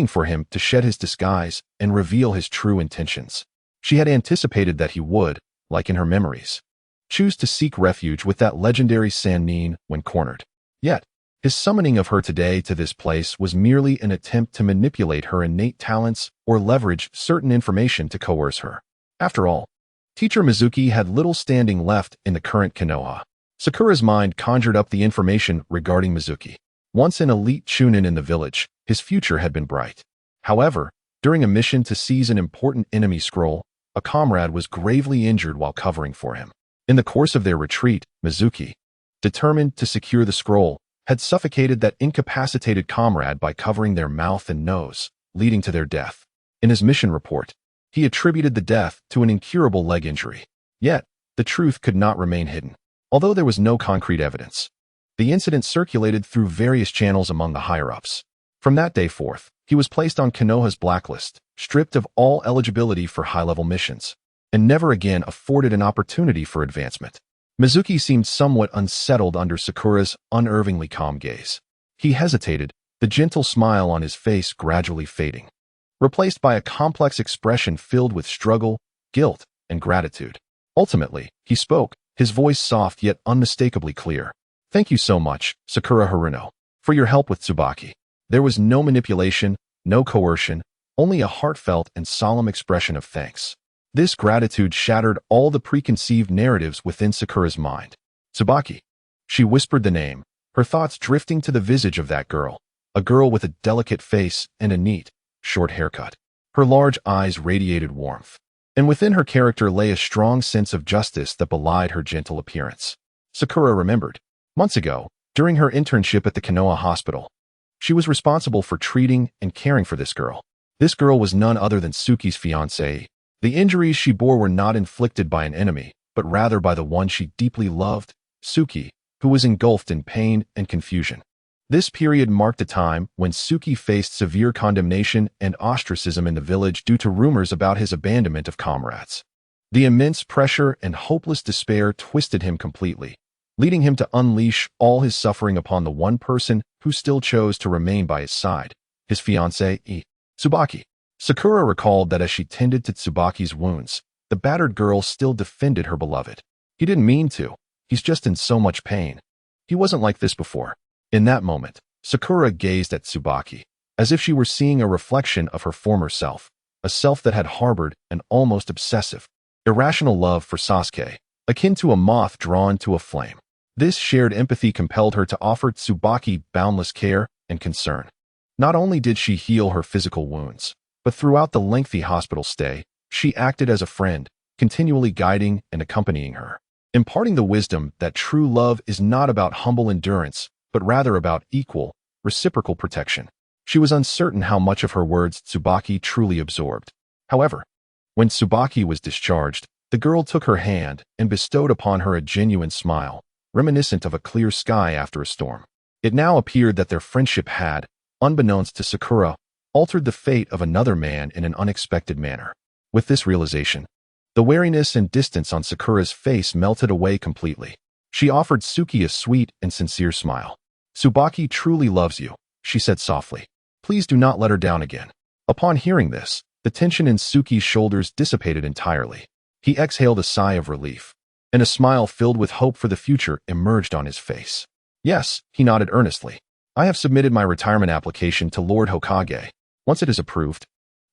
for him to shed his disguise and reveal his true intentions. She had anticipated that he would, like in her memories, choose to seek refuge with that legendary Sannin when cornered. Yet, his summoning of her today to this place was merely an attempt to manipulate her innate talents or leverage certain information to coerce her. After all, Teacher Mizuki had little standing left in the current Konoha. Sakura's mind conjured up the information regarding Mizuki. Once an elite chunin in the village, his future had been bright. However, during a mission to seize an important enemy scroll, a comrade was gravely injured while covering for him. In the course of their retreat, Mizuki, determined to secure the scroll, had suffocated that incapacitated comrade by covering their mouth and nose, leading to their death. In his mission report, he attributed the death to an incurable leg injury. Yet, the truth could not remain hidden. Although there was no concrete evidence, the incident circulated through various channels among the higher-ups. From that day forth, he was placed on Konoha's blacklist, stripped of all eligibility for high-level missions, and never again afforded an opportunity for advancement. Mizuki seemed somewhat unsettled under Sakura's unervingly calm gaze. He hesitated, the gentle smile on his face gradually fading, replaced by a complex expression filled with struggle, guilt, and gratitude. Ultimately, he spoke, his voice soft yet unmistakably clear. "Thank you so much, Sakura Haruno, for your help with Tsubaki." There was no manipulation, no coercion, only a heartfelt and solemn expression of thanks. This gratitude shattered all the preconceived narratives within Sakura's mind. Tsubaki. She whispered the name, her thoughts drifting to the visage of that girl, a girl with a delicate face and a neat, short haircut. Her large eyes radiated warmth, and within her character lay a strong sense of justice that belied her gentle appearance. Sakura remembered. Months ago, during her internship at the Konoha hospital, she was responsible for treating and caring for this girl. This girl was none other than Suki's fiancée. The injuries she bore were not inflicted by an enemy, but rather by the one she deeply loved, Suki, who was engulfed in pain and confusion. This period marked a time when Suki faced severe condemnation and ostracism in the village due to rumors about his abandonment of comrades. The immense pressure and hopeless despair twisted him completely, leading him to unleash all his suffering upon the one person who still chose to remain by his side, his fiancée, Tsubaki. Sakura recalled that as she tended to Tsubaki's wounds, the battered girl still defended her beloved. He didn't mean to. He's just in so much pain. He wasn't like this before. In that moment, Sakura gazed at Tsubaki, as if she were seeing a reflection of her former self, a self that had harbored an almost obsessive, irrational love for Sasuke, akin to a moth drawn to a flame. This shared empathy compelled her to offer Tsubaki boundless care and concern. Not only did she heal her physical wounds, but throughout the lengthy hospital stay, she acted as a friend, continually guiding and accompanying her, imparting the wisdom that true love is not about humble endurance, but rather about equal, reciprocal protection. She was uncertain how much of her words Tsubaki truly absorbed. However, when Tsubaki was discharged, the girl took her hand and bestowed upon her a genuine smile, reminiscent of a clear sky after a storm. It now appeared that their friendship had, unbeknownst to Sakura, altered the fate of another man in an unexpected manner. With this realization, the wariness and distance on Sakura's face melted away completely. She offered Suki a sweet and sincere smile. "Tsubaki truly loves you," she said softly. "Please do not let her down again." Upon hearing this, the tension in Suki's shoulders dissipated entirely. He exhaled a sigh of relief, and a smile filled with hope for the future emerged on his face. "Yes," he nodded earnestly. "I have submitted my retirement application to Lord Hokage. Once it is approved,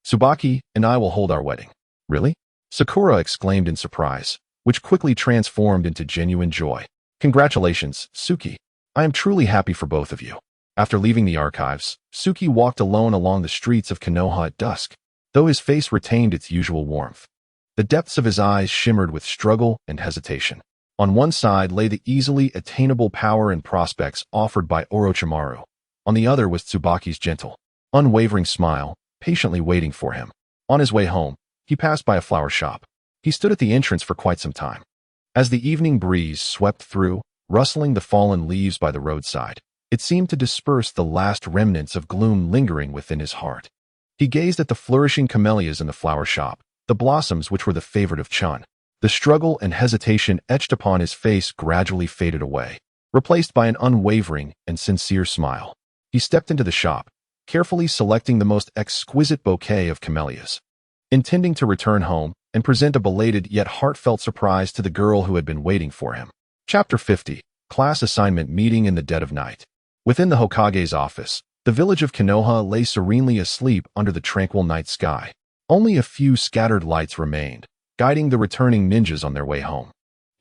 Tsubaki and I will hold our wedding." "Really?" Sakura exclaimed in surprise, which quickly transformed into genuine joy. "Congratulations, Suki. I am truly happy for both of you." After leaving the archives, Suki walked alone along the streets of Konoha at dusk, though his face retained its usual warmth. The depths of his eyes shimmered with struggle and hesitation. On one side lay the easily attainable power and prospects offered by Orochimaru. On the other was Tsubaki's gentle, unwavering smile, patiently waiting for him. On his way home, he passed by a flower shop. He stood at the entrance for quite some time. As the evening breeze swept through, rustling the fallen leaves by the roadside, it seemed to disperse the last remnants of gloom lingering within his heart. He gazed at the flourishing camellias in the flower shop, the blossoms which were the favorite of Chun. The struggle and hesitation etched upon his face gradually faded away, replaced by an unwavering and sincere smile. He stepped into the shop, carefully selecting the most exquisite bouquet of camellias. Intending to return home and present a belated yet heartfelt surprise to the girl who had been waiting for him. Chapter 50. Class Assignment Meeting in the Dead of Night. Within the Hokage's office, the village of Konoha lay serenely asleep under the tranquil night sky. Only a few scattered lights remained, guiding the returning ninjas on their way home.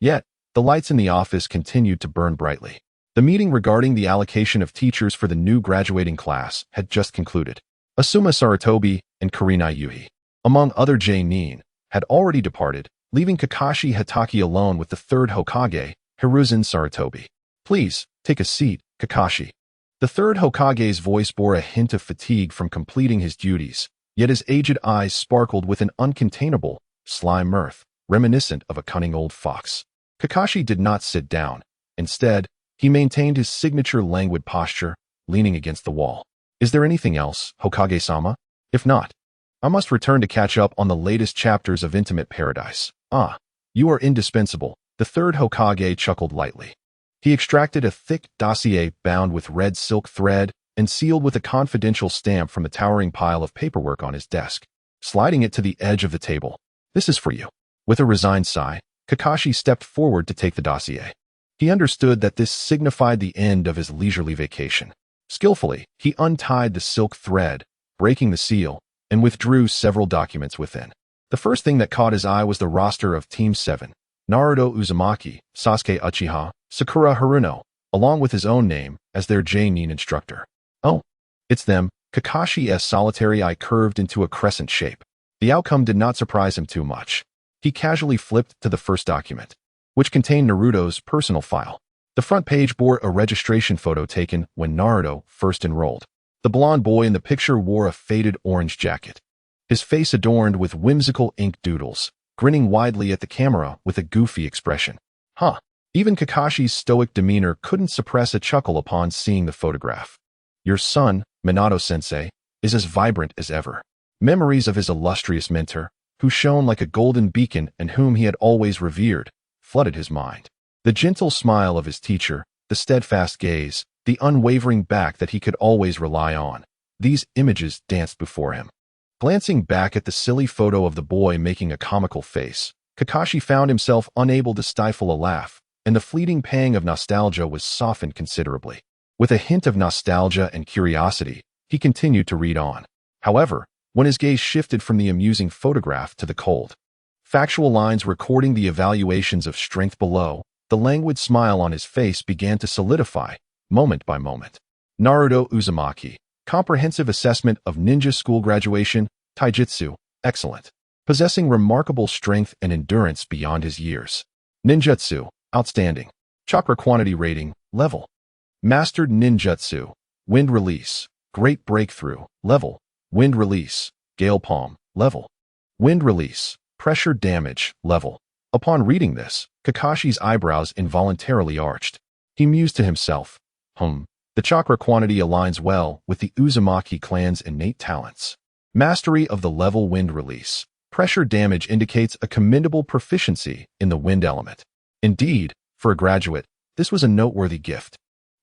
Yet, the lights in the office continued to burn brightly. The meeting regarding the allocation of teachers for the new graduating class had just concluded. Asuma Sarutobi and Kurenai Yuhi, among other J-nin, had already departed, leaving Kakashi Hatake alone with the third Hokage, Hiruzen Sarutobi. "Please, take a seat, Kakashi." The third Hokage's voice bore a hint of fatigue from completing his duties, yet his aged eyes sparkled with an uncontainable, sly mirth, reminiscent of a cunning old fox. Kakashi did not sit down. Instead, he maintained his signature languid posture, leaning against the wall. "Is there anything else, Hokage-sama? If not, I must return to catch up on the latest chapters of Intimate Paradise." "Ah, you are indispensable," the third Hokage chuckled lightly. He extracted a thick dossier bound with red silk thread and sealed with a confidential stamp from the towering pile of paperwork on his desk, sliding it to the edge of the table. "This is for you." With a resigned sigh, Kakashi stepped forward to take the dossier. He understood that this signified the end of his leisurely vacation. Skillfully, he untied the silk thread, breaking the seal, and withdrew several documents within. The first thing that caught his eye was the roster of Team 7, Naruto Uzumaki, Sasuke Uchiha, Sakura Haruno, along with his own name as their J-nin instructor. "Oh, it's them." Kakashi's solitary eye curved into a crescent shape. The outcome did not surprise him too much. He casually flipped to the first document, which contained Naruto's personal file. The front page bore a registration photo taken when Naruto first enrolled. The blonde boy in the picture wore a faded orange jacket, his face adorned with whimsical ink doodles, grinning widely at the camera with a goofy expression. Huh. Even Kakashi's stoic demeanor couldn't suppress a chuckle upon seeing the photograph. "Your son, Minato-sensei, is as vibrant as ever." Memories of his illustrious mentor, who shone like a golden beacon and whom he had always revered, flooded his mind. The gentle smile of his teacher, the steadfast gaze, the unwavering back that he could always rely on. These images danced before him. Glancing back at the silly photo of the boy making a comical face, Kakashi found himself unable to stifle a laugh, and the fleeting pang of nostalgia was softened considerably. With a hint of nostalgia and curiosity, he continued to read on. However, when his gaze shifted from the amusing photograph to the cold, factual lines recording the evaluations of strength below, the languid smile on his face began to solidify, moment by moment. Naruto Uzumaki, comprehensive assessment of ninja school graduation, taijutsu, excellent. Possessing remarkable strength and endurance beyond his years. Ninjutsu, outstanding. Chakra quantity rating, level. Mastered ninjutsu, wind release, great breakthrough, level. Wind release, gale palm, level. Wind release, pressure damage, level. Upon reading this, Kakashi's eyebrows involuntarily arched. He mused to himself, the chakra quantity aligns well with the Uzumaki clan's innate talents. Mastery of the level wind release. Pressure damage indicates a commendable proficiency in the wind element. Indeed, for a graduate, this was a noteworthy gift.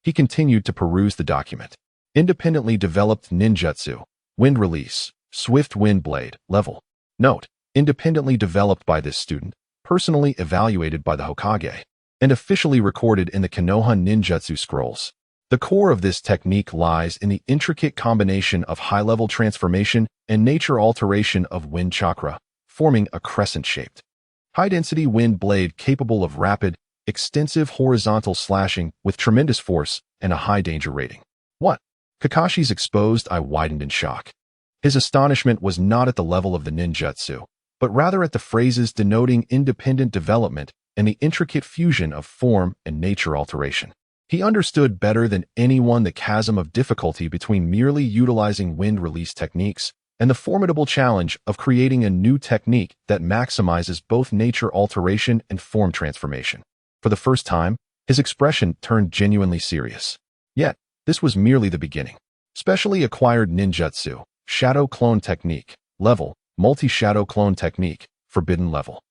He continued to peruse the document. Independently developed ninjutsu, wind release, swift wind blade, level. Note, independently developed by this student, personally evaluated by the Hokage, and officially recorded in the Konoha ninjutsu scrolls. The core of this technique lies in the intricate combination of high-level transformation and nature alteration of wind chakra, forming a crescent-shaped, high-density wind blade capable of rapid, extensive horizontal slashing with tremendous force and a high danger rating. What? Kakashi's exposed eye widened in shock. His astonishment was not at the level of the ninjutsu, but rather at the phrases denoting independent development and the intricate fusion of form and nature alteration. He understood better than anyone the chasm of difficulty between merely utilizing wind release techniques and the formidable challenge of creating a new technique that maximizes both nature alteration and form transformation. For the first time, his expression turned genuinely serious. Yet, this was merely the beginning. Specially acquired ninjutsu, shadow clone technique, level, multi-shadow clone technique, forbidden level.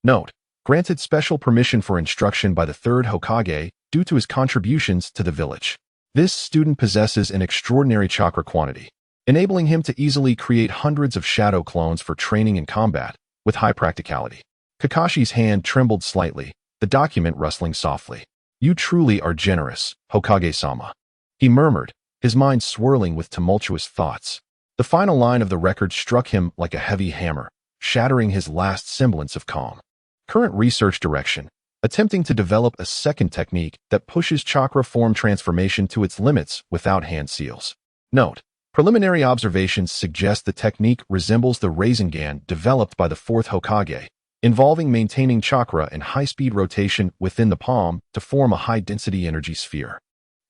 Note, granted special permission for instruction by the third Hokage due to his contributions to the village. This student possesses an extraordinary chakra quantity, enabling him to easily create hundreds of shadow clones for training and combat, with high practicality. Kakashi's hand trembled slightly, the document rustling softly. "You truly are generous, Hokage-sama," he murmured, his mind swirling with tumultuous thoughts. The final line of the record struck him like a heavy hammer, shattering his last semblance of calm. Current research direction: attempting to develop a second technique that pushes chakra form transformation to its limits without hand seals. Note: preliminary observations suggest the technique resembles the Rasengan developed by the fourth Hokage, involving maintaining chakra and high-speed rotation within the palm to form a high-density energy sphere.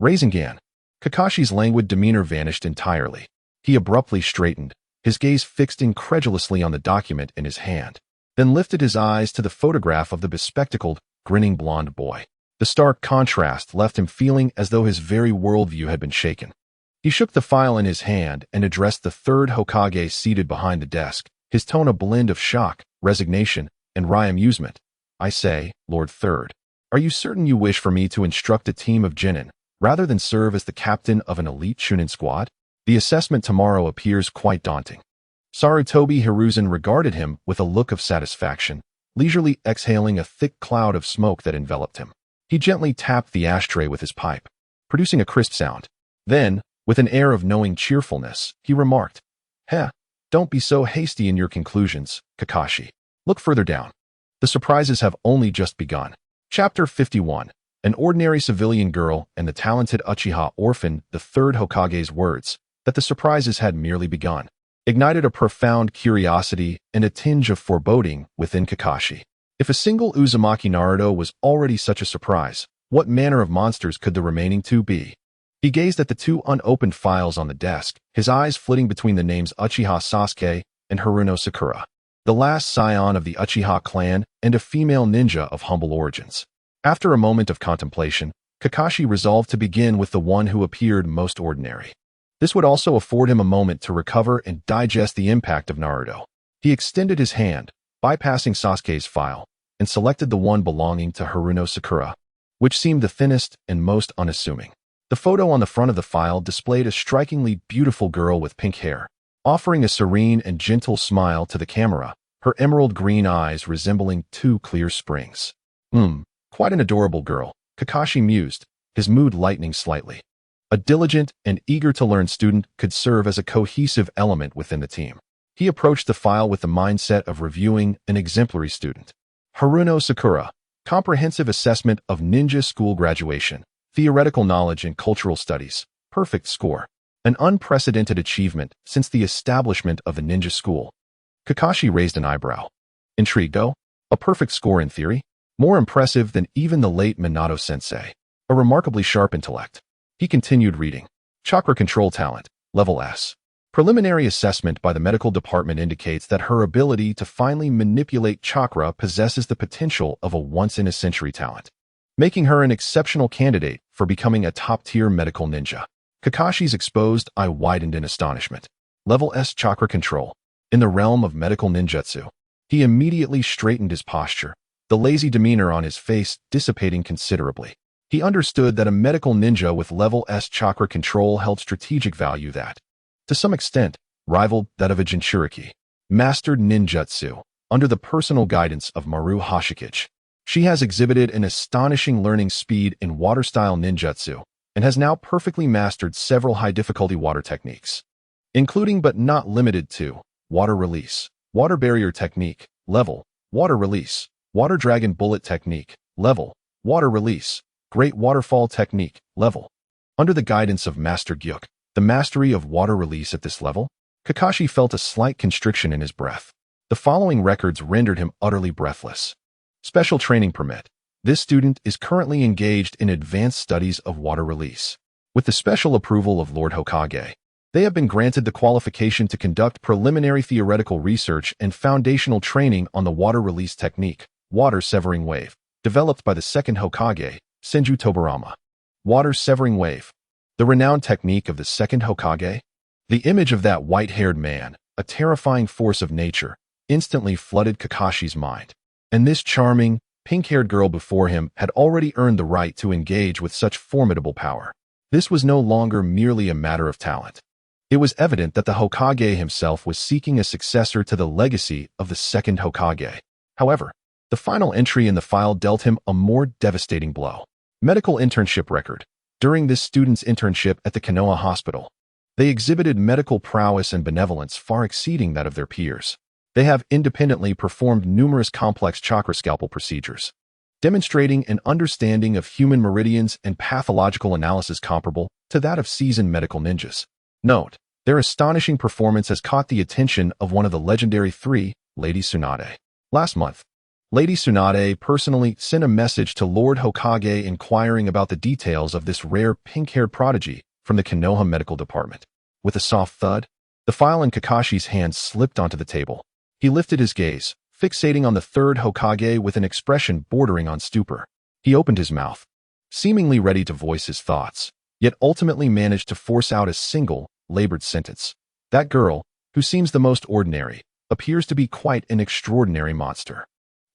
Rasengan. Kakashi's languid demeanor vanished entirely. He abruptly straightened, his gaze fixed incredulously on the document in his hand, then lifted his eyes to the photograph of the bespectacled, grinning blonde boy. The stark contrast left him feeling as though his very worldview had been shaken. He shook the file in his hand and addressed the third Hokage seated behind the desk, his tone a blend of shock, resignation, and wry amusement. "I say, Lord Third, are you certain you wish for me to instruct a team of genin, rather than serve as the captain of an elite Chunin squad? The assessment tomorrow appears quite daunting." Sarutobi Hiruzen regarded him with a look of satisfaction, leisurely exhaling a thick cloud of smoke that enveloped him. He gently tapped the ashtray with his pipe, producing a crisp sound. Then, with an air of knowing cheerfulness, he remarked, Don't be so hasty in your conclusions, Kakashi. Look further down. The surprises have only just begun." Chapter 51. An ordinary civilian girl and the talented Uchiha orphan, the third Hokage's words, that the surprises had merely begun, ignited a profound curiosity and a tinge of foreboding within Kakashi. If a single Uzumaki Naruto was already such a surprise, what manner of monsters could the remaining two be? He gazed at the two unopened files on the desk, his eyes flitting between the names Uchiha Sasuke and Haruno Sakura, the last scion of the Uchiha clan and a female ninja of humble origins. After a moment of contemplation, Kakashi resolved to begin with the one who appeared most ordinary. This would also afford him a moment to recover and digest the impact of Naruto. He extended his hand, bypassing Sasuke's file, and selected the one belonging to Haruno Sakura, which seemed the thinnest and most unassuming. The photo on the front of the file displayed a strikingly beautiful girl with pink hair, offering a serene and gentle smile to the camera, her emerald green eyes resembling two clear springs. Quite an adorable girl, Kakashi mused, his mood lightening slightly. A diligent and eager-to-learn student could serve as a cohesive element within the team. He approached the file with the mindset of reviewing an exemplary student. Haruno Sakura, comprehensive assessment of ninja school graduation, theoretical knowledge and cultural studies, perfect score. An unprecedented achievement since the establishment of the ninja school. Kakashi raised an eyebrow. Intrigued, though? A perfect score in theory? More impressive than even the late Minato-sensei. A remarkably sharp intellect. He continued reading. Chakra control talent, level S. Preliminary assessment by the medical department indicates that her ability to finely manipulate chakra possesses the potential of a once-in-a-century talent, making her an exceptional candidate for becoming a top-tier medical ninja. Kakashi's exposed eye widened in astonishment. Level S chakra control. In the realm of medical ninjutsu. He immediately straightened his posture, the lazy demeanor on his face dissipating considerably. He understood that a medical ninja with level S chakra control held strategic value that, to some extent, rivaled that of a Jinchuriki. Mastered ninjutsu, under the personal guidance of Maru Hoshikage. She has exhibited an astonishing learning speed in water-style ninjutsu, and has now perfectly mastered several high-difficulty water techniques, including but not limited to water release, water barrier technique, level, water release, water dragon bullet technique, level, water release, great waterfall technique, level. Under the guidance of Master Gyuk, the mastery of water release at this level, Kakashi felt a slight constriction in his breath. The following records rendered him utterly breathless. Special training permit. This student is currently engaged in advanced studies of water release. With the special approval of Lord Hokage, they have been granted the qualification to conduct preliminary theoretical research and foundational training on the water release technique, water severing wave, developed by the second Hokage, Senju Tobarama. Water severing wave. The renowned technique of the second Hokage? The image of that white-haired man, a terrifying force of nature, instantly flooded Kakashi's mind. And this charming, pink-haired girl before him had already earned the right to engage with such formidable power. This was no longer merely a matter of talent. It was evident that the Hokage himself was seeking a successor to the legacy of the second Hokage. However, the final entry in the file dealt him a more devastating blow. Medical internship record. During this student's internship at the Konoha hospital, they exhibited medical prowess and benevolence far exceeding that of their peers. They have independently performed numerous complex chakra scalpel procedures, demonstrating an understanding of human meridians and pathological analysis comparable to that of seasoned medical ninjas. Note, their astonishing performance has caught the attention of one of the legendary three, Lady Tsunade. Last month, Lady Tsunade personally sent a message to Lord Hokage inquiring about the details of this rare pink-haired prodigy from the Konoha medical department. With a soft thud, the file in Kakashi's hand slipped onto the table. He lifted his gaze, fixating on the third Hokage with an expression bordering on stupor. He opened his mouth, seemingly ready to voice his thoughts, yet ultimately managed to force out a single, labored sentence. That girl, who seems the most ordinary, appears to be quite an extraordinary monster.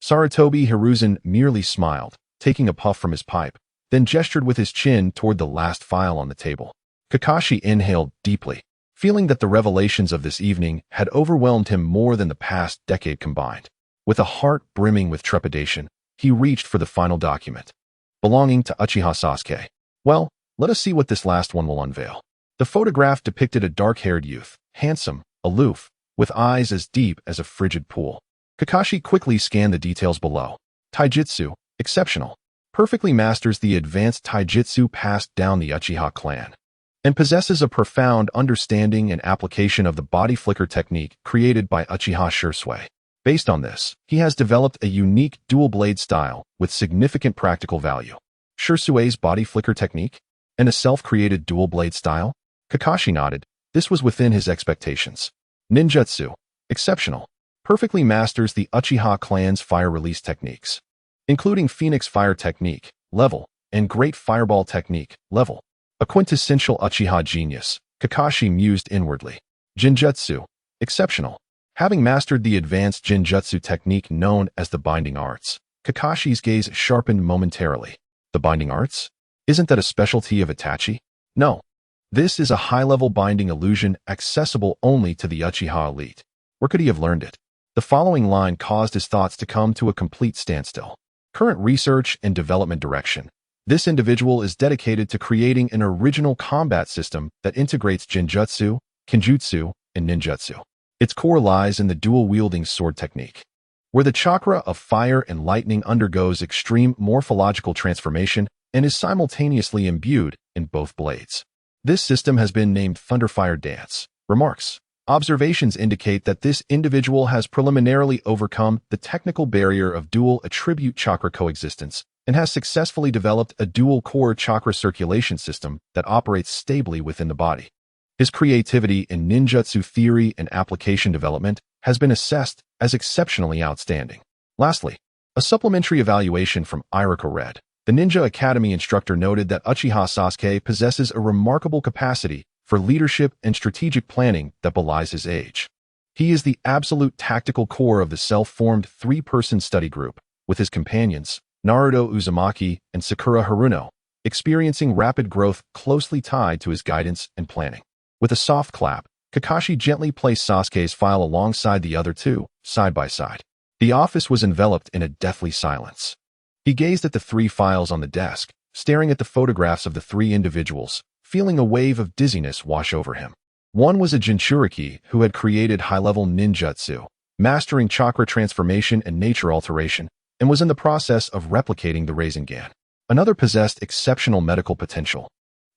Sarutobi Hiruzen merely smiled, taking a puff from his pipe, then gestured with his chin toward the last file on the table. Kakashi inhaled deeply, feeling that the revelations of this evening had overwhelmed him more than the past decade combined. With a heart brimming with trepidation, he reached for the final document, belonging to Uchiha Sasuke. Well, let us see what this last one will unveil. The photograph depicted a dark-haired youth, handsome, aloof, with eyes as deep as a frigid pool. Kakashi quickly scanned the details below. Taijutsu, exceptional. Perfectly masters the advanced taijutsu passed down the Uchiha clan, and possesses a profound understanding and application of the body flicker technique created by Uchiha Shursui. Based on this, he has developed a unique dual blade style with significant practical value. Shursui's body flicker technique? And a self-created dual blade style? Kakashi nodded. This was within his expectations. Ninjutsu, exceptional. Perfectly masters the Uchiha clan's fire release techniques, including Phoenix Fire Technique, level, and Great Fireball Technique, level. A quintessential Uchiha genius, Kakashi mused inwardly. Jinjutsu, exceptional. Having mastered the advanced Jinjutsu technique known as the Binding Arts, Kakashi's gaze sharpened momentarily. The Binding Arts? Isn't that a specialty of Itachi? No. This is a high-level binding illusion accessible only to the Uchiha elite. Where could he have learned it? The following line caused his thoughts to come to a complete standstill. Current research and development direction. This individual is dedicated to creating an original combat system that integrates Jinjutsu, Kenjutsu, and Ninjutsu. Its core lies in the dual-wielding sword technique, where the chakra of fire and lightning undergoes extreme morphological transformation and is simultaneously imbued in both blades. This system has been named Thunderfire Dance. Remarks. Observations indicate that this individual has preliminarily overcome the technical barrier of dual attribute chakra coexistence and has successfully developed a dual-core chakra circulation system that operates stably within the body. His creativity in ninjutsu theory and application development has been assessed as exceptionally outstanding. Lastly, a supplementary evaluation from Irika Red. The Ninja Academy instructor noted that Uchiha Sasuke possesses a remarkable capacity for leadership and strategic planning that belies his age. He is the absolute tactical core of the self-formed three-person study group, with his companions, Naruto Uzumaki and Sakura Haruno, experiencing rapid growth closely tied to his guidance and planning. With a soft clap, Kakashi gently placed Sasuke's file alongside the other two, side by side. The office was enveloped in a deathly silence. He gazed at the three files on the desk, staring at the photographs of the three individuals, feeling a wave of dizziness wash over him. One was a Jinchuriki who had created high-level ninjutsu, mastering chakra transformation and nature alteration, and was in the process of replicating the Rasengan. Another possessed exceptional medical potential,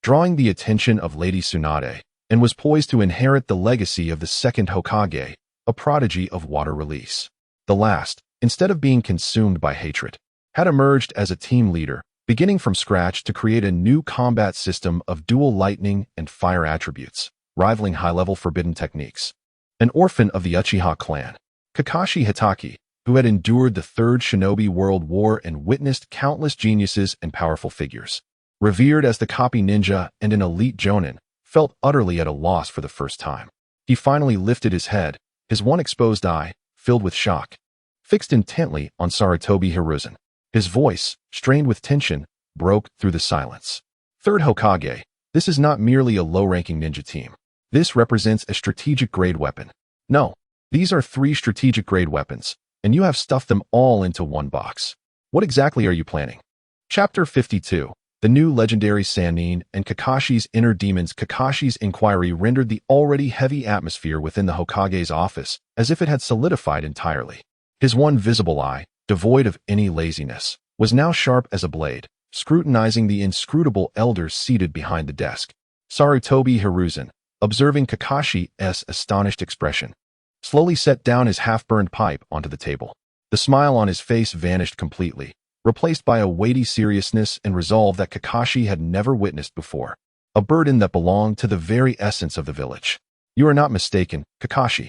drawing the attention of Lady Tsunade, and was poised to inherit the legacy of the second Hokage, a prodigy of water release. The last, instead of being consumed by hatred, had emerged as a team leader, beginning from scratch to create a new combat system of dual lightning and fire attributes, rivaling high-level forbidden techniques. An orphan of the Uchiha clan, Kakashi Hitaki, who had endured the Third Shinobi World War and witnessed countless geniuses and powerful figures, revered as the copy ninja and an elite jonin, felt utterly at a loss for the first time. He finally lifted his head, his one exposed eye, filled with shock, fixed intently on Sarutobi Hiruzen. His voice, strained with tension, broke through the silence. Third Hokage, this is not merely a low-ranking ninja team. This represents a strategic-grade weapon. No, these are 3 strategic-grade weapons, and you have stuffed them all into one box. What exactly are you planning? Chapter 52. The new legendary Sannin and Kakashi's inner demons. Kakashi's inquiry rendered the already heavy atmosphere within the Hokage's office as if it had solidified entirely. His one visible eye, devoid of any laziness, was now sharp as a blade, scrutinizing the inscrutable elders seated behind the desk. Sarutobi Hiruzen, observing Kakashi's astonished expression, slowly set down his half-burned pipe onto the table. The smile on his face vanished completely, replaced by a weighty seriousness and resolve that Kakashi had never witnessed before, a burden that belonged to the very essence of the village. You are not mistaken, Kakashi.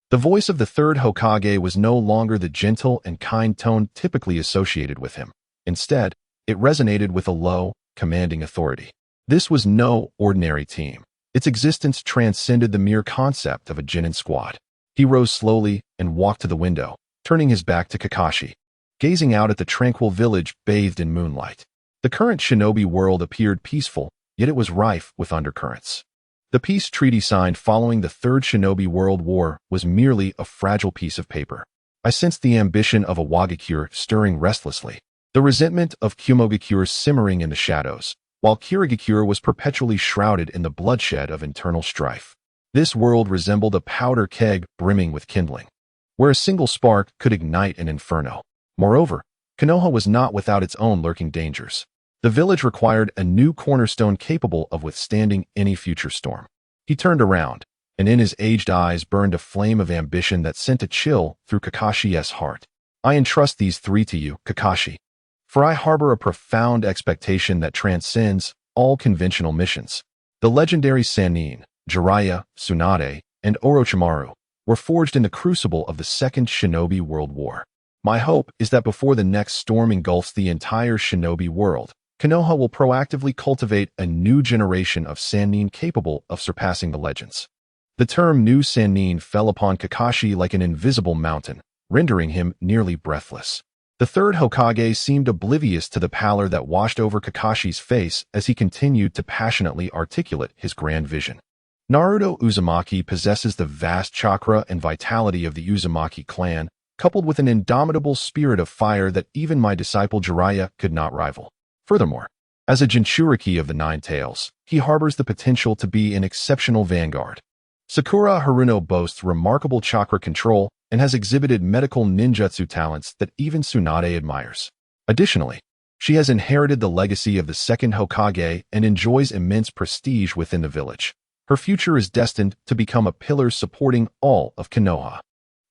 The voice of the third Hokage was no longer the gentle and kind tone typically associated with him. Instead, it resonated with a low, commanding authority. This was no ordinary team. Its existence transcended the mere concept of a Genin squad. He rose slowly and walked to the window, turning his back to Kakashi, gazing out at the tranquil village bathed in moonlight. The current shinobi world appeared peaceful, yet it was rife with undercurrents. The peace treaty signed following the Third Shinobi World War was merely a fragile piece of paper. I sensed the ambition of a Wagakure stirring restlessly, the resentment of Kumogakure simmering in the shadows, while Kirigakure was perpetually shrouded in the bloodshed of internal strife. This world resembled a powder keg brimming with kindling, where a single spark could ignite an inferno. Moreover, Konoha was not without its own lurking dangers. The village required a new cornerstone capable of withstanding any future storm. He turned around, and in his aged eyes burned a flame of ambition that sent a chill through Kakashi's heart. I entrust these 3 to you, Kakashi, for I harbor a profound expectation that transcends all conventional missions. The legendary Sannin, Jiraiya, Tsunade, and Orochimaru were forged in the crucible of the Second Shinobi World War. My hope is that before the next storm engulfs the entire shinobi world, Konoha will proactively cultivate a new generation of Sannin capable of surpassing the legends. The term new Sannin fell upon Kakashi like an invisible mountain, rendering him nearly breathless. The third Hokage seemed oblivious to the pallor that washed over Kakashi's face as he continued to passionately articulate his grand vision. Naruto Uzumaki possesses the vast chakra and vitality of the Uzumaki clan, coupled with an indomitable spirit of fire that even my disciple Jiraiya could not rival. Furthermore, as a Jinchuriki of the Nine Tails, he harbors the potential to be an exceptional vanguard. Sakura Haruno boasts remarkable chakra control and has exhibited medical ninjutsu talents that even Tsunade admires. Additionally, she has inherited the legacy of the second Hokage and enjoys immense prestige within the village. Her future is destined to become a pillar supporting all of Konoha.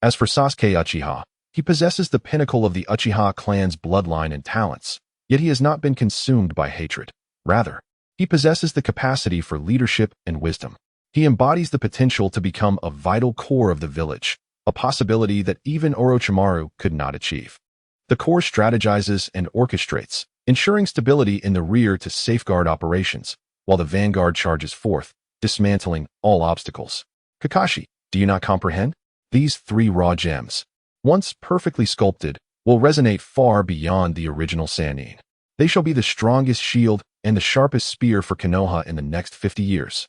As for Sasuke Uchiha, he possesses the pinnacle of the Uchiha clan's bloodline and talents, yet he has not been consumed by hatred. Rather, he possesses the capacity for leadership and wisdom. He embodies the potential to become a vital core of the village, a possibility that even Orochimaru could not achieve. The core strategizes and orchestrates, ensuring stability in the rear to safeguard operations, while the vanguard charges forth, dismantling all obstacles. Kakashi, do you not comprehend? These 3 raw gems, once perfectly sculpted, will resonate far beyond the original Sannin. They shall be the strongest shield and the sharpest spear for Konoha in the next 50 years.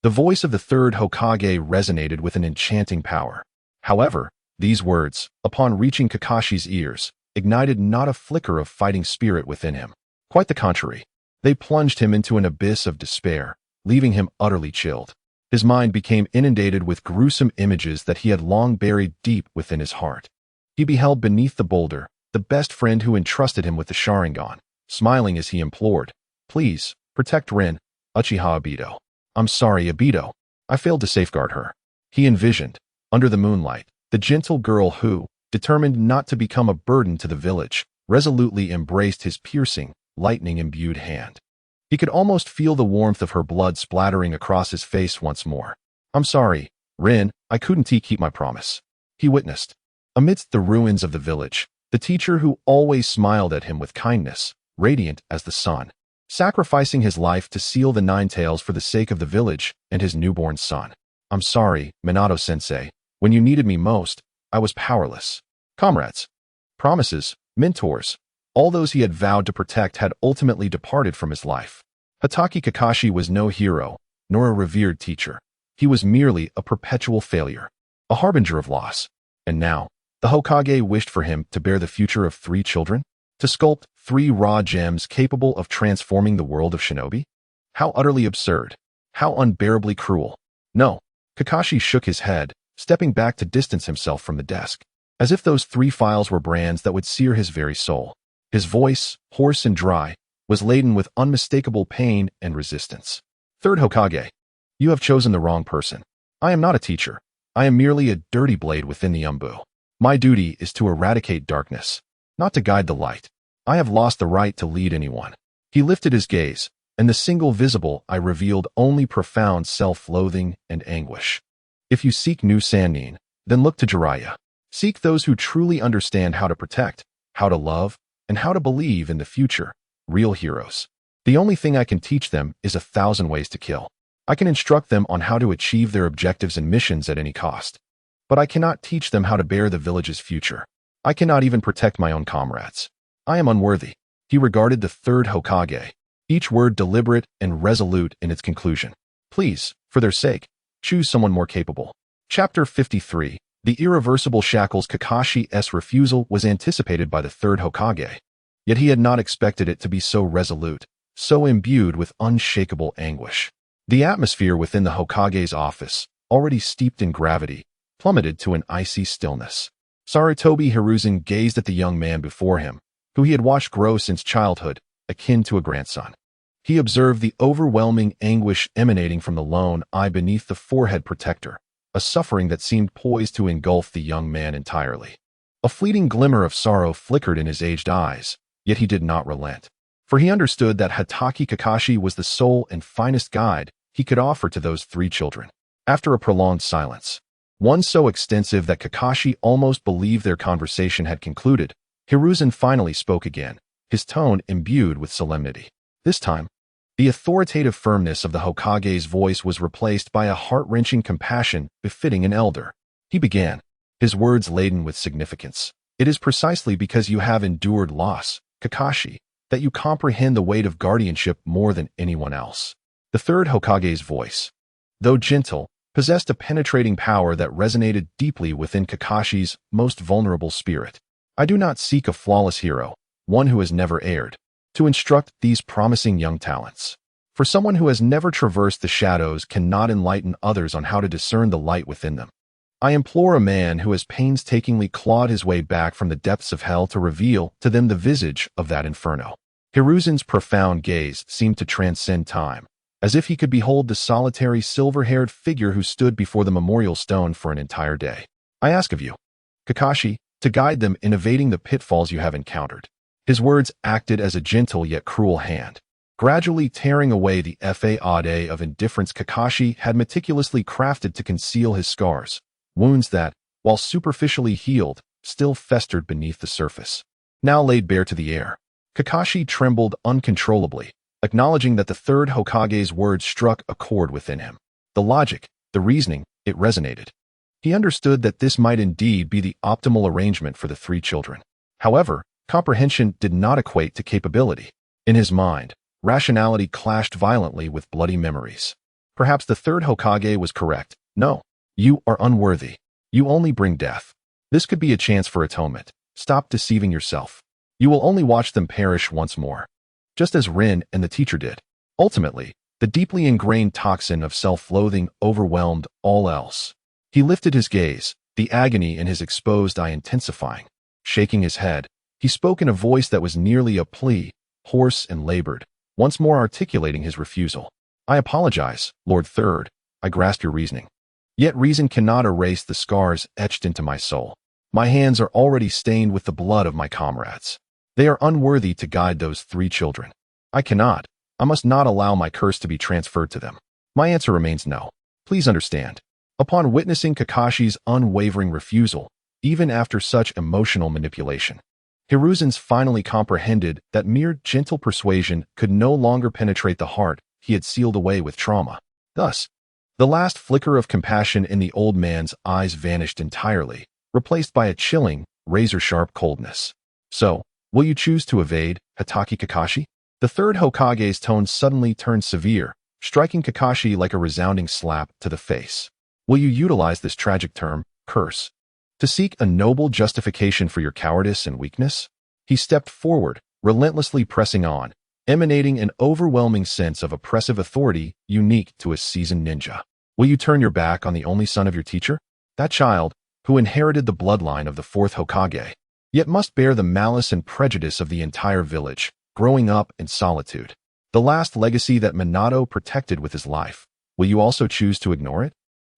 The voice of the third Hokage resonated with an enchanting power. However, these words, upon reaching Kakashi's ears, ignited not a flicker of fighting spirit within him. Quite the contrary. They plunged him into an abyss of despair, leaving him utterly chilled. His mind became inundated with gruesome images that he had long buried deep within his heart. He beheld beneath the boulder the best friend who entrusted him with the Sharingan, smiling as he implored, "Please, protect Rin, Uchiha Obito. I'm sorry, Obito. I failed to safeguard her." He envisioned, under the moonlight, the gentle girl who, determined not to become a burden to the village, resolutely embraced his piercing, lightning-imbued hand. He could almost feel the warmth of her blood splattering across his face once more. "I'm sorry, Rin, I couldn't keep my promise." He witnessed, amidst the ruins of the village, the teacher who always smiled at him with kindness, radiant as the sun, sacrificing his life to seal the Nine Tails for the sake of the village and his newborn son. "I'm sorry, Minato-sensei. When you needed me most, I was powerless." Comrades, promises, mentors, all those he had vowed to protect had ultimately departed from his life. Hatake Kakashi was no hero, nor a revered teacher. He was merely a perpetual failure, a harbinger of loss. And now, the Hokage wished for him to bear the future of 3 children? To sculpt 3 raw gems capable of transforming the world of shinobi? How utterly absurd. How unbearably cruel. No. Kakashi shook his head, stepping back to distance himself from the desk, as if those 3 files were brands that would sear his very soul. His voice, hoarse and dry, was laden with unmistakable pain and resistance. Third Hokage, you have chosen the wrong person. I am not a teacher. I am merely a dirty blade within the Umbu. My duty is to eradicate darkness, not to guide the light. I have lost the right to lead anyone. He lifted his gaze, and the single visible eye revealed only profound self-loathing and anguish. If you seek new Sannin, then look to Jiraiya. Seek those who truly understand how to protect, how to love, and how to believe in the future, real heroes. The only thing I can teach them is 1,000 ways to kill. I can instruct them on how to achieve their objectives and missions at any cost. But I cannot teach them how to bear the village's future. I cannot even protect my own comrades. I am unworthy. He regarded the third Hokage, each word deliberate and resolute in its conclusion. Please, for their sake, choose someone more capable. Chapter 53. The irreversible shackles. Kakashi's refusal was anticipated by the third Hokage. Yet he had not expected it to be so resolute, so imbued with unshakable anguish. The atmosphere within the Hokage's office, already steeped in gravity, plummeted to an icy stillness. Sarutobi Hiruzen gazed at the young man before him, who he had watched grow since childhood, akin to a grandson. He observed the overwhelming anguish emanating from the lone eye beneath the forehead protector, a suffering that seemed poised to engulf the young man entirely. A fleeting glimmer of sorrow flickered in his aged eyes, yet he did not relent. For he understood that Hatake Kakashi was the sole and finest guide he could offer to those 3 children. After a prolonged silence, one so extensive that Kakashi almost believed their conversation had concluded, Hiruzen finally spoke again, his tone imbued with solemnity. This time, the authoritative firmness of the Hokage's voice was replaced by a heart-wrenching compassion befitting an elder. He began, his words laden with significance. It is precisely because you have endured loss, Kakashi, that you comprehend the weight of guardianship more than anyone else. The third Hokage's voice, though gentle, possessed a penetrating power that resonated deeply within Kakashi's most vulnerable spirit. I do not seek a flawless hero, one who has never erred, to instruct these promising young talents. For someone who has never traversed the shadows cannot enlighten others on how to discern the light within them. I implore a man who has painstakingly clawed his way back from the depths of hell to reveal to them the visage of that inferno. Hiruzen's profound gaze seemed to transcend time, as if he could behold the solitary silver-haired figure who stood before the memorial stone for an entire day. I ask of you, Kakashi, to guide them in evading the pitfalls you have encountered. His words acted as a gentle yet cruel hand, gradually tearing away the facade of indifference Kakashi had meticulously crafted to conceal his scars, wounds that, while superficially healed, still festered beneath the surface. Now laid bare to the air, Kakashi trembled uncontrollably, acknowledging that the third Hokage's words struck a chord within him. The logic, the reasoning, it resonated. He understood that this might indeed be the optimal arrangement for the 3 children. However, comprehension did not equate to capability. In his mind, rationality clashed violently with bloody memories. Perhaps the third Hokage was correct. No, you are unworthy. You only bring death. This could be a chance for atonement. Stop deceiving yourself. You will only watch them perish once more, just as Rin and the teacher did. Ultimately, the deeply ingrained toxin of self-loathing overwhelmed all else. He lifted his gaze, the agony in his exposed eye intensifying. Shaking his head, he spoke in a voice that was nearly a plea, hoarse and labored, once more articulating his refusal. I apologize, Lord Third. I grasp your reasoning. Yet reason cannot erase the scars etched into my soul. My hands are already stained with the blood of my comrades. They are unworthy to guide those 3 children. I must not allow my curse to be transferred to them. My answer remains no. Please understand. Upon witnessing Kakashi's unwavering refusal, even after such emotional manipulation, Hiruzen's finally comprehended that mere gentle persuasion could no longer penetrate the heart he had sealed away with trauma. Thus, the last flicker of compassion in the old man's eyes vanished entirely, replaced by a chilling, razor-sharp coldness. So, will you choose to evade, Hatake Kakashi? The third Hokage's tone suddenly turned severe, striking Kakashi like a resounding slap to the face. Will you utilize this tragic term, curse, to seek a noble justification for your cowardice and weakness? He stepped forward, relentlessly pressing on, emanating an overwhelming sense of oppressive authority unique to a seasoned ninja. Will you turn your back on the only son of your teacher? That child, who inherited the bloodline of the fourth Hokage, yet must bear the malice and prejudice of the entire village, growing up in solitude. The last legacy that Minato protected with his life. Will you also choose to ignore it?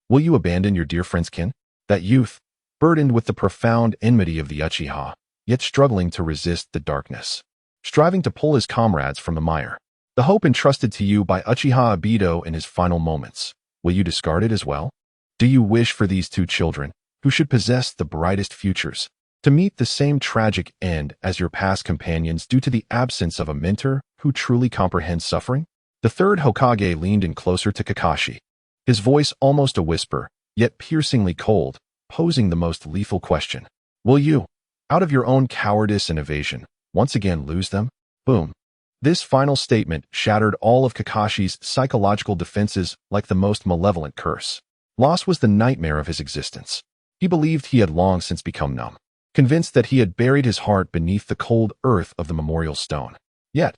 Will you abandon your dear friend's kin? That youth, burdened with the profound enmity of the Uchiha, yet struggling to resist the darkness, striving to pull his comrades from the mire. The hope entrusted to you by Uchiha Obito in his final moments. Will you discard it as well? Do you wish for these two children, who should possess the brightest futures, to meet the same tragic end as your past companions due to the absence of a mentor who truly comprehends suffering? The third Hokage leaned in closer to Kakashi, his voice almost a whisper, yet piercingly cold, posing the most lethal question. Will you, out of your own cowardice and evasion, once again lose them? Boom. This final statement shattered all of Kakashi's psychological defenses like the most malevolent curse. Loss was the nightmare of his existence. He believed he had long since become numb, convinced that he had buried his heart beneath the cold earth of the memorial stone. Yet,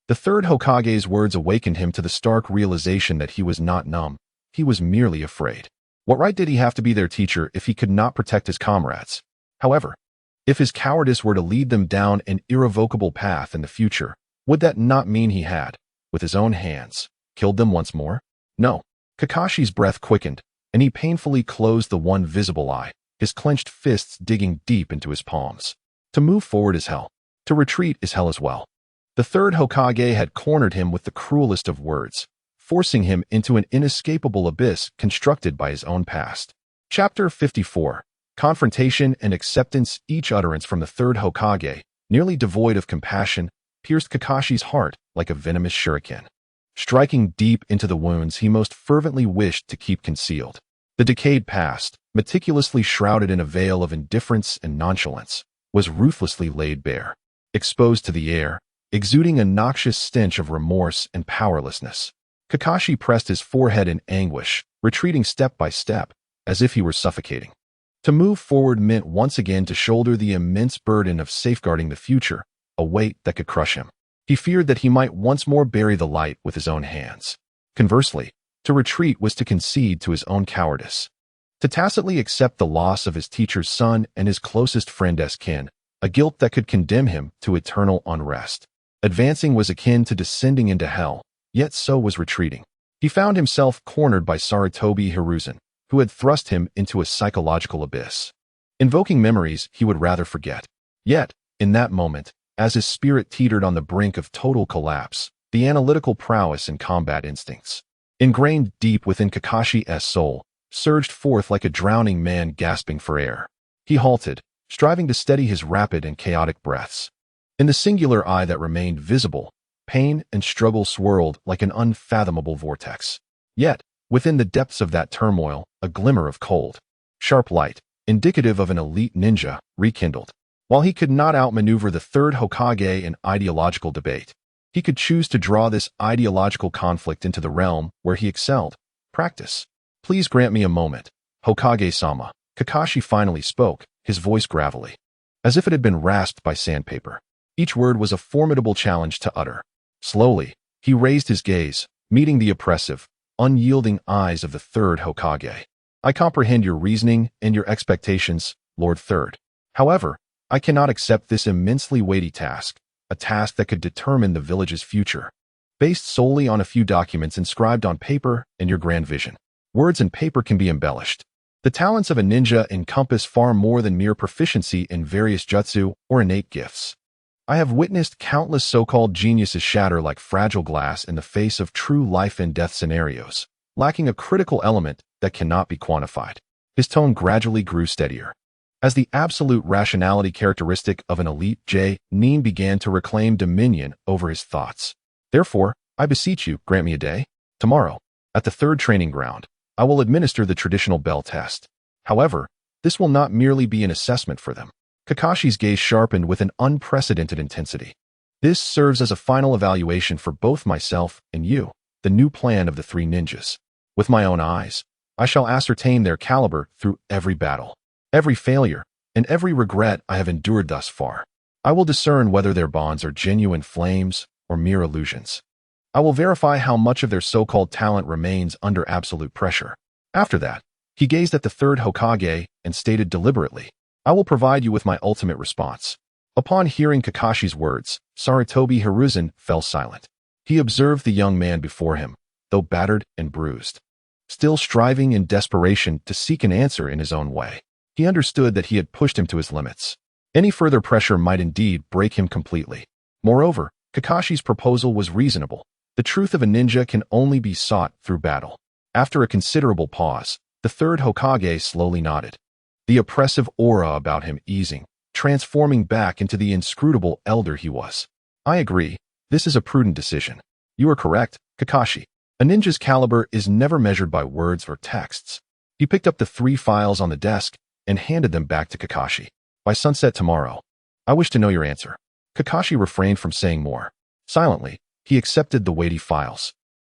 the third Hokage's words awakened him to the stark realization that he was not numb, he was merely afraid. What right did he have to be their teacher if he could not protect his comrades? However, if his cowardice were to lead them down an irrevocable path in the future, would that not mean he had, with his own hands, killed them once more? No. Kakashi's breath quickened, and he painfully closed the one visible eye, his clenched fists digging deep into his palms. To move forward is hell. To retreat is hell as well. The third Hokage had cornered him with the cruelest of words, forcing him into an inescapable abyss constructed by his own past. Chapter 54. Confrontation and acceptance. Each utterance from the third Hokage, nearly devoid of compassion, pierced Kakashi's heart like a venomous shuriken, striking deep into the wounds he most fervently wished to keep concealed. The decayed past, meticulously shrouded in a veil of indifference and nonchalance, was ruthlessly laid bare, exposed to the air, exuding a noxious stench of remorse and powerlessness. Kakashi pressed his forehead in anguish, retreating step by step, as if he were suffocating. To move forward meant once again to shoulder the immense burden of safeguarding the future, a weight that could crush him. He feared that he might once more bury the light with his own hands. Conversely, to retreat was to concede to his own cowardice, to tacitly accept the loss of his teacher's son and his closest friend as kin, a guilt that could condemn him to eternal unrest. Advancing was akin to descending into hell, yet so was retreating. He found himself cornered by Sarutobi Hiruzen, who had thrust him into a psychological abyss, invoking memories he would rather forget. Yet, in that moment, as his spirit teetered on the brink of total collapse, the analytical prowess and combat instincts, ingrained deep within Kakashi's soul, surged forth like a drowning man gasping for air. He halted, striving to steady his rapid and chaotic breaths. In the singular eye that remained visible, pain and struggle swirled like an unfathomable vortex. Yet, within the depths of that turmoil, a glimmer of cold, sharp light, indicative of an elite ninja, rekindled. While he could not outmaneuver the third Hokage in ideological debate, he could choose to draw this ideological conflict into the realm where he excelled, practice. Please grant me a moment, Hokage-sama. Kakashi finally spoke, his voice gravelly, as if it had been rasped by sandpaper. Each word was a formidable challenge to utter. Slowly, he raised his gaze, meeting the oppressive, unyielding eyes of the third Hokage. I comprehend your reasoning and your expectations, Lord Third. However, I cannot accept this immensely weighty task, a task that could determine the village's future, based solely on a few documents inscribed on paper and your grand vision. Words and paper can be embellished. The talents of a ninja encompass far more than mere proficiency in various jutsu or innate gifts. I have witnessed countless so-called geniuses shatter like fragile glass in the face of true life and death scenarios, lacking a critical element that cannot be quantified. His tone gradually grew steadier. As the absolute rationality characteristic of an elite Nin began to reclaim dominion over his thoughts. Therefore, I beseech you, grant me a day. Tomorrow, at the third training ground, I will administer the traditional bell test. However, this will not merely be an assessment for them. Kakashi's gaze sharpened with an unprecedented intensity. This serves as a final evaluation for both myself and you. the new plan of the three ninjas. With my own eyes, I shall ascertain their caliber through every battle, every failure, and every regret I have endured thus far. I will discern whether their bonds are genuine flames or mere illusions. I will verify how much of their so-called talent remains under absolute pressure. After that, he gazed at the third Hokage and stated deliberately, I will provide you with my ultimate response. Upon hearing Kakashi's words, Sarutobi Hiruzen fell silent. He observed the young man before him, though battered and bruised, still striving in desperation to seek an answer in his own way. He understood that he had pushed him to his limits. Any further pressure might indeed break him completely. Moreover, Kakashi's proposal was reasonable. The truth of a ninja can only be sought through battle. After a considerable pause, the third Hokage slowly nodded, the oppressive aura about him easing, transforming back into the inscrutable elder he was. I agree. This is a prudent decision. You are correct, Kakashi. A ninja's caliber is never measured by words or texts. He picked up the 3 files on the desk and handed them back to Kakashi. By sunset tomorrow, I wish to know your answer. Kakashi refrained from saying more. Silently, he accepted the weighty files,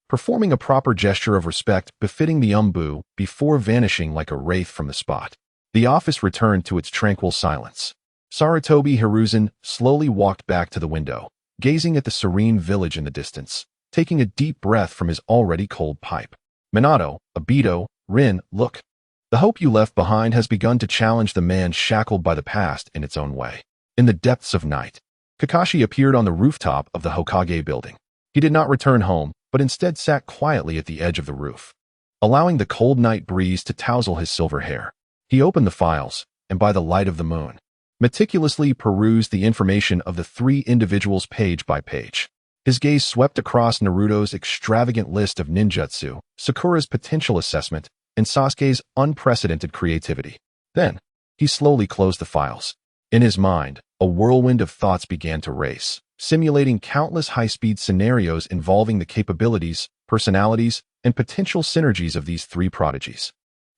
performing a proper gesture of respect befitting the Umbu before vanishing like a wraith from the spot. The office returned to its tranquil silence. Sarutobi Hiruzen slowly walked back to the window, gazing at the serene village in the distance, taking a deep breath from his already cold pipe. Minato, Obito, Rin, look. The hope you left behind has begun to challenge the man shackled by the past in its own way. In the depths of night, Kakashi appeared on the rooftop of the Hokage building. He did not return home, but instead sat quietly at the edge of the roof, allowing the cold night breeze to tousle his silver hair. He opened the files, and by the light of the moon, meticulously perused the information of the 3 individuals page by page. His gaze swept across Naruto's extravagant list of ninjutsu, Sakura's potential assessment, and Sasuke's unprecedented creativity. Then, he slowly closed the files. In his mind, a whirlwind of thoughts began to race, simulating countless high-speed scenarios involving the capabilities, personalities, and potential synergies of these 3 prodigies.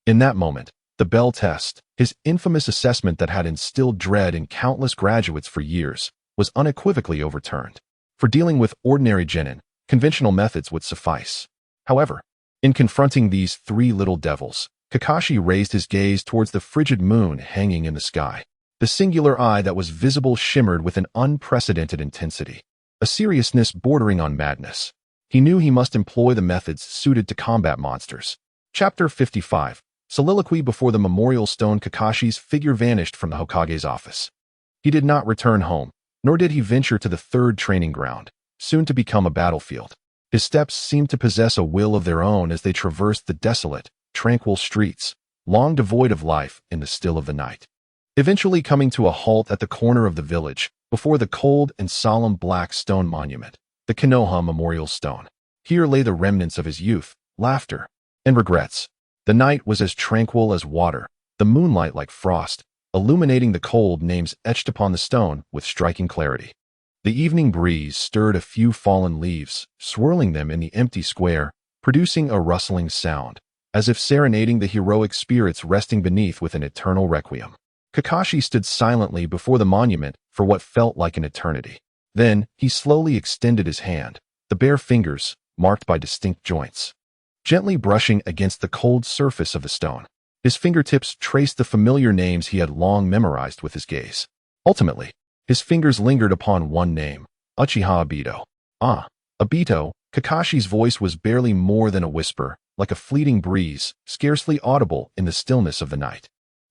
In that moment, the Bell test, his infamous assessment that had instilled dread in countless graduates for years, was unequivocally overturned. For dealing with ordinary genin, conventional methods would suffice. However, in confronting these 3 little devils, Kakashi raised his gaze towards the frigid moon hanging in the sky. The singular eye that was visible shimmered with an unprecedented intensity, a seriousness bordering on madness. He knew he must employ the methods suited to combat monsters. Chapter 55. Soliloquy before the memorial stone. Kakashi's figure vanished from the Hokage's office. He did not return home, nor did he venture to the 3rd training ground, soon to become a battlefield. His steps seemed to possess a will of their own as they traversed the desolate, tranquil streets, long devoid of life in the still of the night. Eventually coming to a halt at the corner of the village, before the cold and solemn black stone monument, the Konoha Memorial Stone. Here lay the remnants of his youth, laughter, and regrets. The night was as tranquil as water, the moonlight like frost, illuminating the cold names etched upon the stone with striking clarity. The evening breeze stirred a few fallen leaves, swirling them in the empty square, producing a rustling sound, as if serenading the heroic spirits resting beneath with an eternal requiem. Kakashi stood silently before the monument for what felt like an eternity. Then, he slowly extended his hand, the bare fingers, marked by distinct joints, gently brushing against the cold surface of the stone. His fingertips traced the familiar names he had long memorized with his gaze. Ultimately, his fingers lingered upon one name, Uchiha Obito. Ah, Obito. Kakashi's voice was barely more than a whisper, like a fleeting breeze, scarcely audible in the stillness of the night.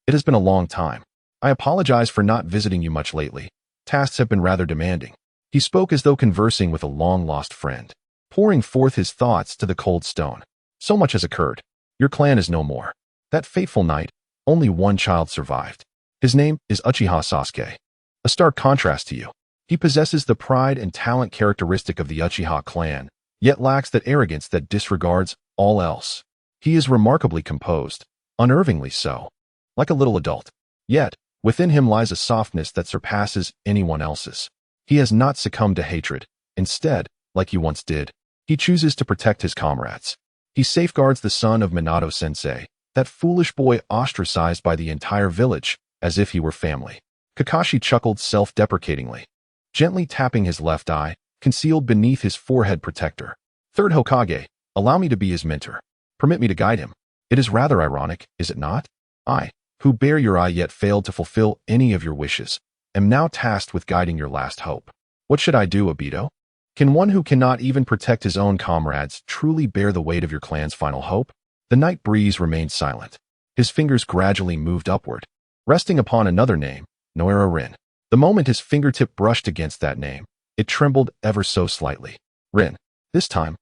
It has been a long time. I apologize for not visiting you much lately. Tasks have been rather demanding. He spoke as though conversing with a long-lost friend, pouring forth his thoughts to the cold stone. So much has occurred. Your clan is no more. That fateful night, only one child survived. His name is Uchiha Sasuke. A stark contrast to you. He possesses the pride and talent characteristic of the Uchiha clan, yet lacks that arrogance that disregards all else. He is remarkably composed, unnervingly so, like a little adult. Yet, within him lies a softness that surpasses anyone else's. He has not succumbed to hatred. Instead, like you once did, he chooses to protect his comrades. He safeguards the son of Minato-sensei, that foolish boy ostracized by the entire village, as if he were family. Kakashi chuckled self-deprecatingly, gently tapping his left eye, concealed beneath his forehead protector. Third Hokage, allow me to be his mentor. Permit me to guide him. It is rather ironic, is it not? I, who bear your eye yet failed to fulfill any of your wishes, am now tasked with guiding your last hope. What should I do, Obito? Can one who cannot even protect his own comrades truly bear the weight of your clan's final hope? The night breeze remained silent. His fingers gradually moved upward, resting upon another name, Noira Rin. The moment his fingertip brushed against that name, it trembled ever so slightly. Rin. This time,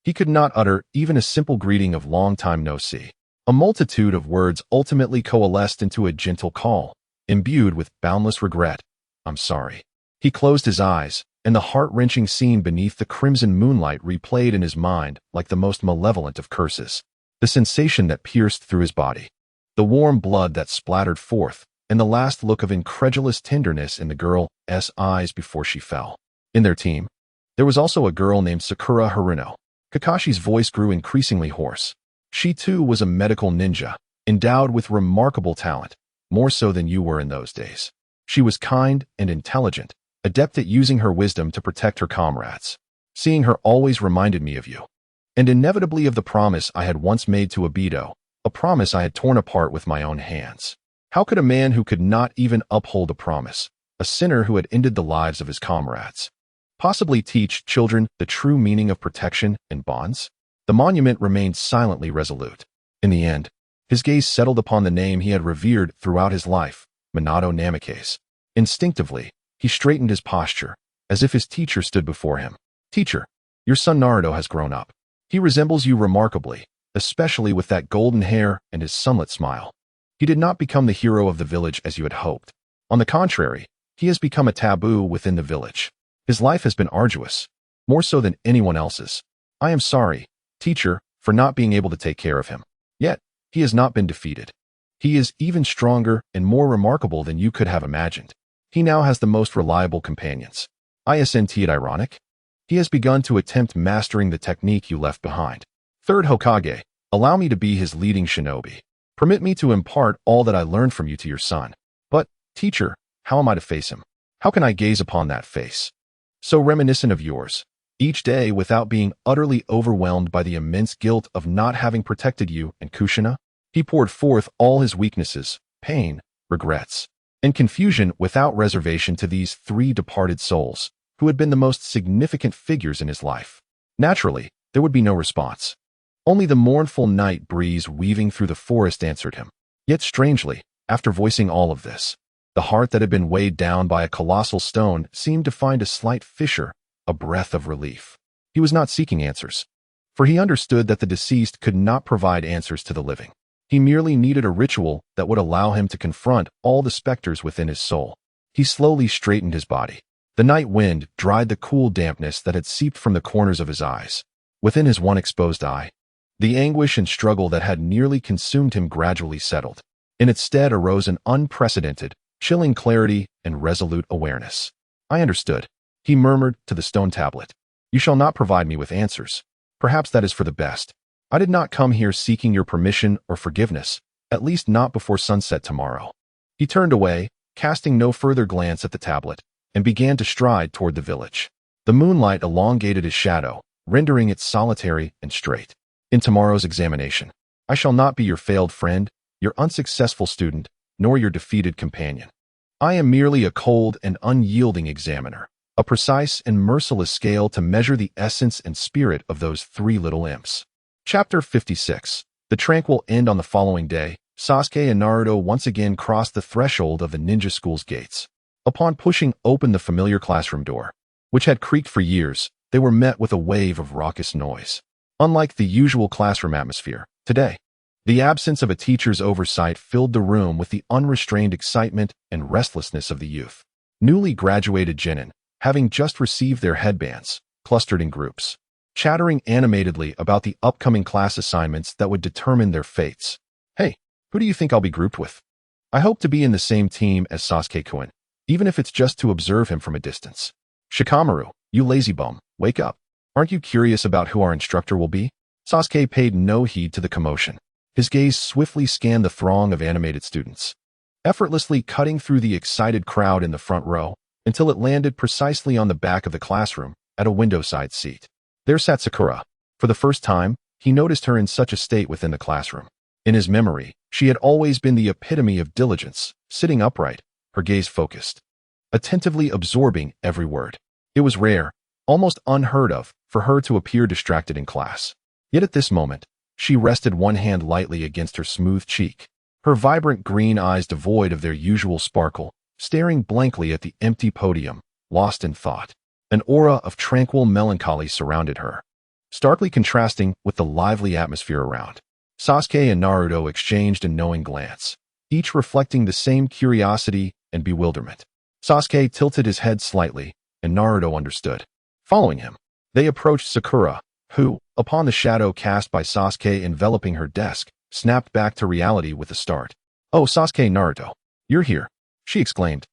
he could not utter even a simple greeting of long time no see. A multitude of words ultimately coalesced into a gentle call, imbued with boundless regret. I'm sorry. He closed his eyes, and the heart-wrenching scene beneath the crimson moonlight replayed in his mind like the most malevolent of curses. The sensation that pierced through his body, the warm blood that splattered forth, and the last look of incredulous tenderness in the girl's eyes before she fell. In their team, there was also a girl named Sakura Haruno. Kakashi's voice grew increasingly hoarse. She too was a medical ninja, endowed with remarkable talent, more so than you were in those days. She was kind and intelligent, adept at using her wisdom to protect her comrades. Seeing her always reminded me of you, and inevitably of the promise I had once made to Obito, a promise I had torn apart with my own hands. How could a man who could not even uphold a promise, a sinner who had ended the lives of his comrades, possibly teach children the true meaning of protection and bonds? The monument remained silently resolute. In the end, his gaze settled upon the name he had revered throughout his life, Minato Namikaze. Instinctively, he straightened his posture, as if his teacher stood before him. Teacher, your son Naruto has grown up. He resembles you remarkably, especially with that golden hair and his sunlit smile. He did not become the hero of the village as you had hoped. On the contrary, he has become a taboo within the village. His life has been arduous, more so than anyone else's. I am sorry, teacher, for not being able to take care of him. Yet, he has not been defeated. He is even stronger and more remarkable than you could have imagined. He now has the most reliable companions. Isn't it ironic? He has begun to attempt mastering the technique you left behind. Third Hokage, allow me to be his leading shinobi. Permit me to impart all that I learned from you to your son. But, teacher, how am I to face him? How can I gaze upon that face, so reminiscent of yours, each day without being utterly overwhelmed by the immense guilt of not having protected you and Kushina? He poured forth all his weaknesses, pain, regrets, and confusion without reservation to these three departed souls, who had been the most significant figures in his life. Naturally, there would be no response. Only the mournful night breeze weaving through the forest answered him. Yet strangely, after voicing all of this, the heart that had been weighed down by a colossal stone seemed to find a slight fissure, a breath of relief. He was not seeking answers, for he understood that the deceased could not provide answers to the living. He merely needed a ritual that would allow him to confront all the specters within his soul. He slowly straightened his body. The night wind dried the cool dampness that had seeped from the corners of his eyes. Within his one exposed eye, the anguish and struggle that had nearly consumed him gradually settled. In its stead arose an unprecedented, chilling clarity and resolute awareness. I understood, he murmured to the stone tablet. You shall not provide me with answers. Perhaps that is for the best. I did not come here seeking your permission or forgiveness, at least not before sunset tomorrow. He turned away, casting no further glance at the tablet, and began to stride toward the village. The moonlight elongated his shadow, rendering it solitary and straight. In tomorrow's examination, I shall not be your failed friend, your unsuccessful student, nor your defeated companion. I am merely a cold and unyielding examiner, a precise and merciless scale to measure the essence and spirit of those three little imps. Chapter 56. The tranquil end. On the following day, Sasuke and Naruto once again crossed the threshold of the ninja school's gates. Upon pushing open the familiar classroom door, which had creaked for years, they were met with a wave of raucous noise. Unlike the usual classroom atmosphere, today, the absence of a teacher's oversight filled the room with the unrestrained excitement and restlessness of the youth. Newly graduated genin, having just received their headbands, clustered in groups, chattering animatedly about the upcoming class assignments that would determine their fates. Hey, who do you think I'll be grouped with? I hope to be in the same team as Sasuke-kun, even if it's just to observe him from a distance. Shikamaru, you lazy bum, wake up. Aren't you curious about who our instructor will be? Sasuke paid no heed to the commotion. His gaze swiftly scanned the throng of animated students, effortlessly cutting through the excited crowd in the front row until it landed precisely on the back of the classroom at a window-side seat. There sat Sakura, For the first time, he noticed her in such a state within the classroom. In his memory, she had always been the epitome of diligence, sitting upright, her gaze focused, attentively absorbing every word. It was rare, almost unheard of, for her to appear distracted in class. Yet at this moment, she rested one hand lightly against her smooth cheek, her vibrant green eyes devoid of their usual sparkle, staring blankly at the empty podium, lost in thought. An aura of tranquil melancholy surrounded her, starkly contrasting with the lively atmosphere around. Sasuke and Naruto exchanged a knowing glance, each reflecting the same curiosity and bewilderment. Sasuke tilted his head slightly, and Naruto understood. Following him, they approached Sakura, who, upon the shadow cast by Sasuke enveloping her desk, snapped back to reality with a start. "Oh, Sasuke, Naruto, you're here," she exclaimed,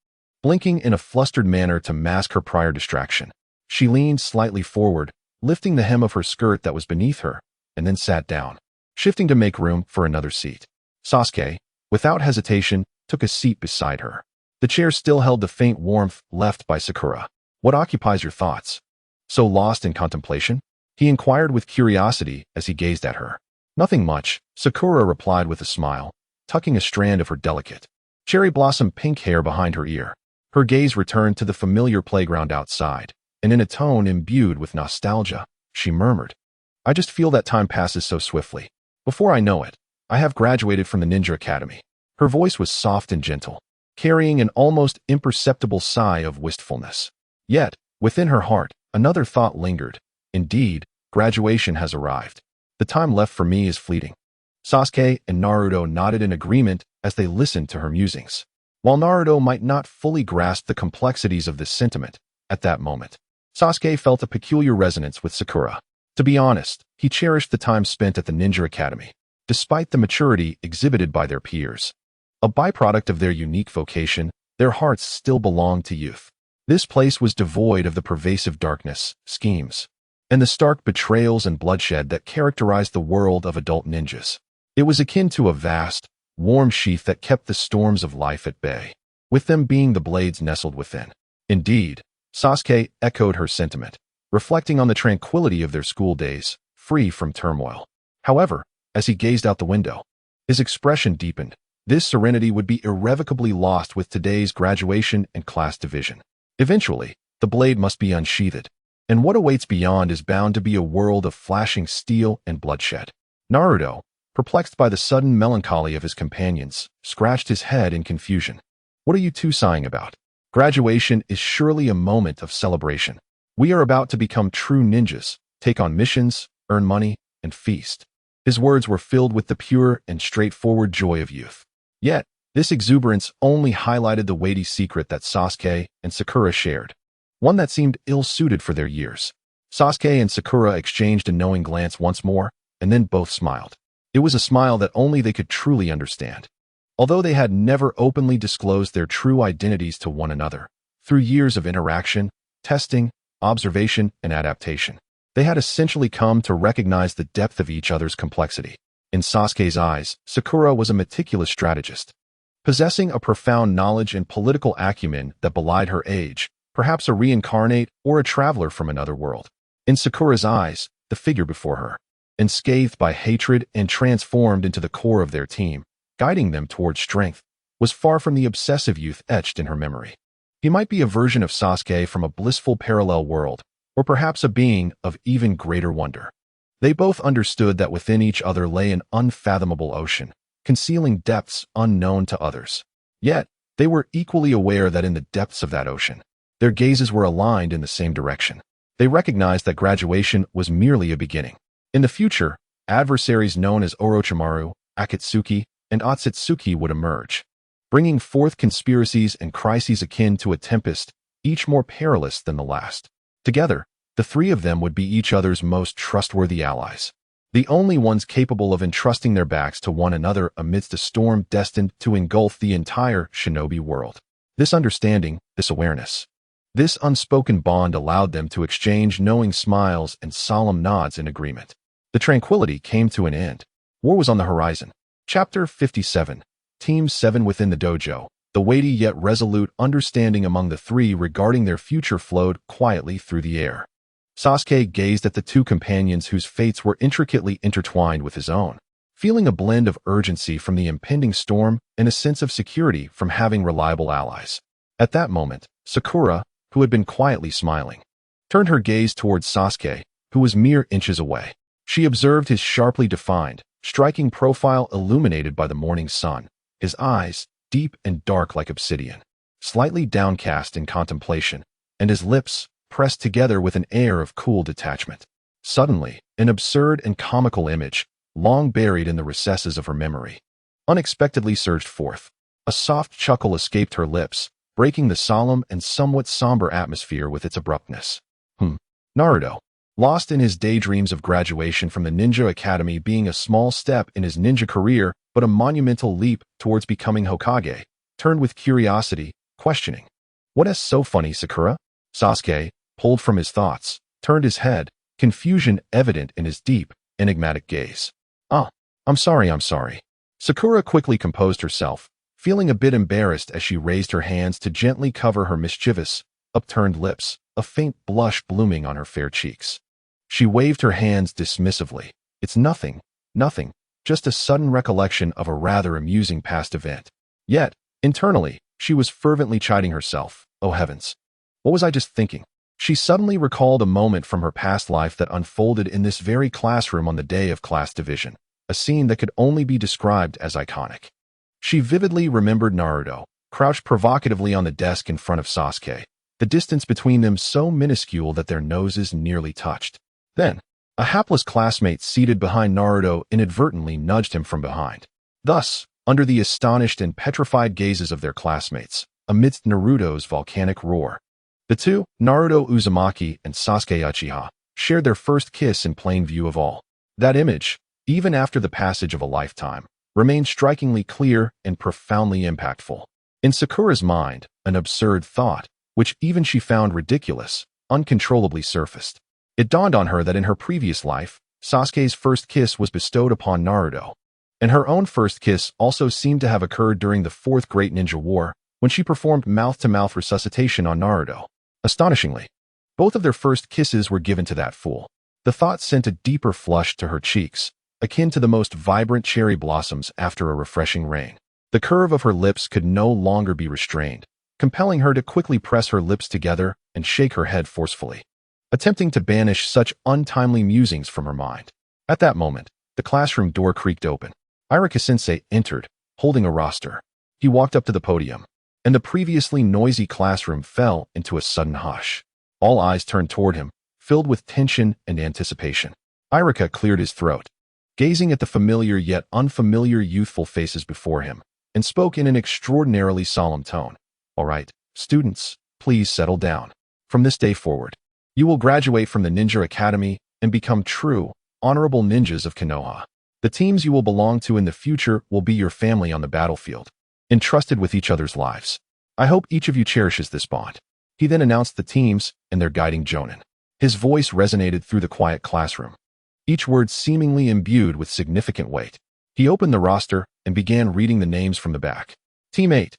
blinking in a flustered manner to mask her prior distraction. She leaned slightly forward, lifting the hem of her skirt that was beneath her, and then sat down, shifting to make room for another seat. Sasuke, without hesitation, took a seat beside her. The chair still held the faint warmth left by Sakura. "What occupies your thoughts? So lost in contemplation?" he inquired with curiosity as he gazed at her. "Nothing much," Sakura replied with a smile, tucking a strand of her delicate, cherry blossom pink hair behind her ear. Her gaze returned to the familiar playground outside, and in a tone imbued with nostalgia, she murmured, "I just feel that time passes so swiftly. Before I know it, I have graduated from the Ninja Academy." Her voice was soft and gentle, carrying an almost imperceptible sigh of wistfulness. Yet, within her heart, another thought lingered. Indeed, graduation has arrived. The time left for me is fleeting. Sasuke and Naruto nodded in agreement as they listened to her musings. While Naruto might not fully grasp the complexities of this sentiment, at that moment, Sasuke felt a peculiar resonance with Sakura. To be honest, he cherished the time spent at the Ninja Academy, despite the maturity exhibited by their peers. A byproduct of their unique vocation, their hearts still belonged to youth. This place was devoid of the pervasive darkness, schemes, and the stark betrayals and bloodshed that characterized the world of adult ninjas. It was akin to a vast, warm sheath that kept the storms of life at bay, with them being the blades nestled within. Indeed, Sasuke echoed her sentiment, reflecting on the tranquility of their school days, free from turmoil. However, as he gazed out the window, his expression deepened. This serenity would be irrevocably lost with today's graduation and class division. Eventually, the blade must be unsheathed, and what awaits beyond is bound to be a world of flashing steel and bloodshed. Naruto, perplexed by the sudden melancholy of his companions, scratched his head in confusion. "What are you two sighing about? Graduation is surely a moment of celebration. We are about to become true ninjas, take on missions, earn money, and feast." His words were filled with the pure and straightforward joy of youth. Yet, this exuberance only highlighted the weighty secret that Sasuke and Sakura shared, one that seemed ill-suited for their years. Sasuke and Sakura exchanged a knowing glance once more, and then both smiled. It was a smile that only they could truly understand. Although they had never openly disclosed their true identities to one another, through years of interaction, testing, observation, and adaptation, they had essentially come to recognize the depth of each other's complexity. In Sasuke's eyes, Sakura was a meticulous strategist, possessing a profound knowledge and political acumen that belied her age, perhaps a reincarnate or a traveler from another world. In Sakura's eyes, the figure before her, unscathed by hatred and transformed into the core of their team, guiding them towards strength, was far from the obsessive youth etched in her memory. He might be a version of Sasuke from a blissful parallel world, or perhaps a being of even greater wonder. They both understood that within each other lay an unfathomable ocean, concealing depths unknown to others. Yet, they were equally aware that in the depths of that ocean, their gazes were aligned in the same direction. They recognized that graduation was merely a beginning. In the future, adversaries known as Orochimaru, Akatsuki, and Ōtsutsuki would emerge, bringing forth conspiracies and crises akin to a tempest, each more perilous than the last. Together, the three of them would be each other's most trustworthy allies, the only ones capable of entrusting their backs to one another amidst a storm destined to engulf the entire shinobi world. This understanding, this awareness, this unspoken bond allowed them to exchange knowing smiles and solemn nods in agreement. The tranquility came to an end. War was on the horizon. Chapter 57. Team 7 within the dojo. The weighty yet resolute understanding among the three regarding their future flowed quietly through the air. Sasuke gazed at the two companions whose fates were intricately intertwined with his own, feeling a blend of urgency from the impending storm and a sense of security from having reliable allies. At that moment, Sakura, who had been quietly smiling, turned her gaze towards Sasuke, who was mere inches away. She observed his sharply defined, striking profile illuminated by the morning sun, his eyes, deep and dark like obsidian, slightly downcast in contemplation, and his lips, pressed together with an air of cool detachment. Suddenly, an absurd and comical image, long buried in the recesses of her memory, unexpectedly surged forth. A soft chuckle escaped her lips, breaking the solemn and somewhat somber atmosphere with its abruptness. Naruto, lost in his daydreams of graduation from the Ninja Academy being a small step in his ninja career but a monumental leap towards becoming Hokage, turned with curiosity, questioning, "What is so funny, Sakura?" Sasuke, pulled from his thoughts, turned his head, confusion evident in his deep, enigmatic gaze. "Ah, I'm sorry. Sakura quickly composed herself, feeling a bit embarrassed as she raised her hands to gently cover her mischievous, upturned lips, a faint blush blooming on her fair cheeks. She waved her hands dismissively. "It's nothing, just a sudden recollection of a rather amusing past event." Yet, internally, she was fervently chiding herself. Oh heavens! What was I just thinking? She suddenly recalled a moment from her past life that unfolded in this very classroom on the day of class division, a scene that could only be described as iconic. She vividly remembered Naruto, crouched provocatively on the desk in front of Sasuke, the distance between them so minuscule that their noses nearly touched. Then, a hapless classmate seated behind Naruto inadvertently nudged him from behind. Thus, under the astonished and petrified gazes of their classmates, amidst Naruto's volcanic roar, the two, Naruto Uzumaki and Sasuke Uchiha, shared their first kiss in plain view of all. That image, even after the passage of a lifetime, remained strikingly clear and profoundly impactful. In Sakura's mind, an absurd thought, which even she found ridiculous, uncontrollably surfaced. It dawned on her that in her previous life, Sasuke's first kiss was bestowed upon Naruto, and her own first kiss also seemed to have occurred during the Fourth Great Ninja War, when she performed mouth-to-mouth resuscitation on Naruto. Astonishingly, both of their first kisses were given to that fool. The thought sent a deeper flush to her cheeks, akin to the most vibrant cherry blossoms after a refreshing rain. The curve of her lips could no longer be restrained, compelling her to quickly press her lips together and shake her head forcefully, attempting to banish such untimely musings from her mind. At that moment, the classroom door creaked open. Iruka-sensei entered, holding a roster. He walked up to the podium, and the previously noisy classroom fell into a sudden hush. All eyes turned toward him, filled with tension and anticipation. Iruka cleared his throat, gazing at the familiar yet unfamiliar youthful faces before him, and spoke in an extraordinarily solemn tone. "All right, students, please settle down. From this day forward, you will graduate from the Ninja Academy and become true, honorable ninjas of Konoha. The teams you will belong to in the future will be your family on the battlefield, entrusted with each other's lives. I hope each of you cherishes this bond." He then announced the teams and their guiding jonin. His voice resonated through the quiet classroom, each word seemingly imbued with significant weight. He opened the roster and began reading the names from the back. Team 8,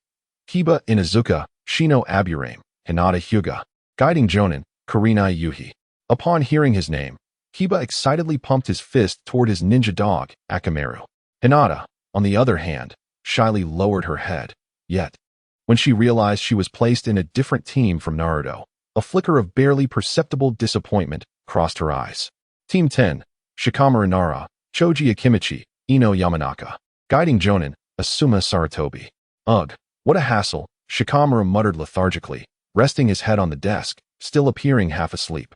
Kiba Inuzuka, Shino Aburame, Hinata Hyuga. Guiding jonin, Kurenai Yuhi. Upon hearing his name, Kiba excitedly pumped his fist toward his ninja dog, Akamaru. Hinata, on the other hand, shyly lowered her head. Yet, when she realized she was placed in a different team from Naruto, a flicker of barely perceptible disappointment crossed her eyes. Team 10, Shikamaru Nara, Choji Akimichi, Ino Yamanaka. Guiding jonin, Asuma Saratobi. Ugh, what a hassle, Shikamaru muttered lethargically, resting his head on the desk, still appearing half asleep.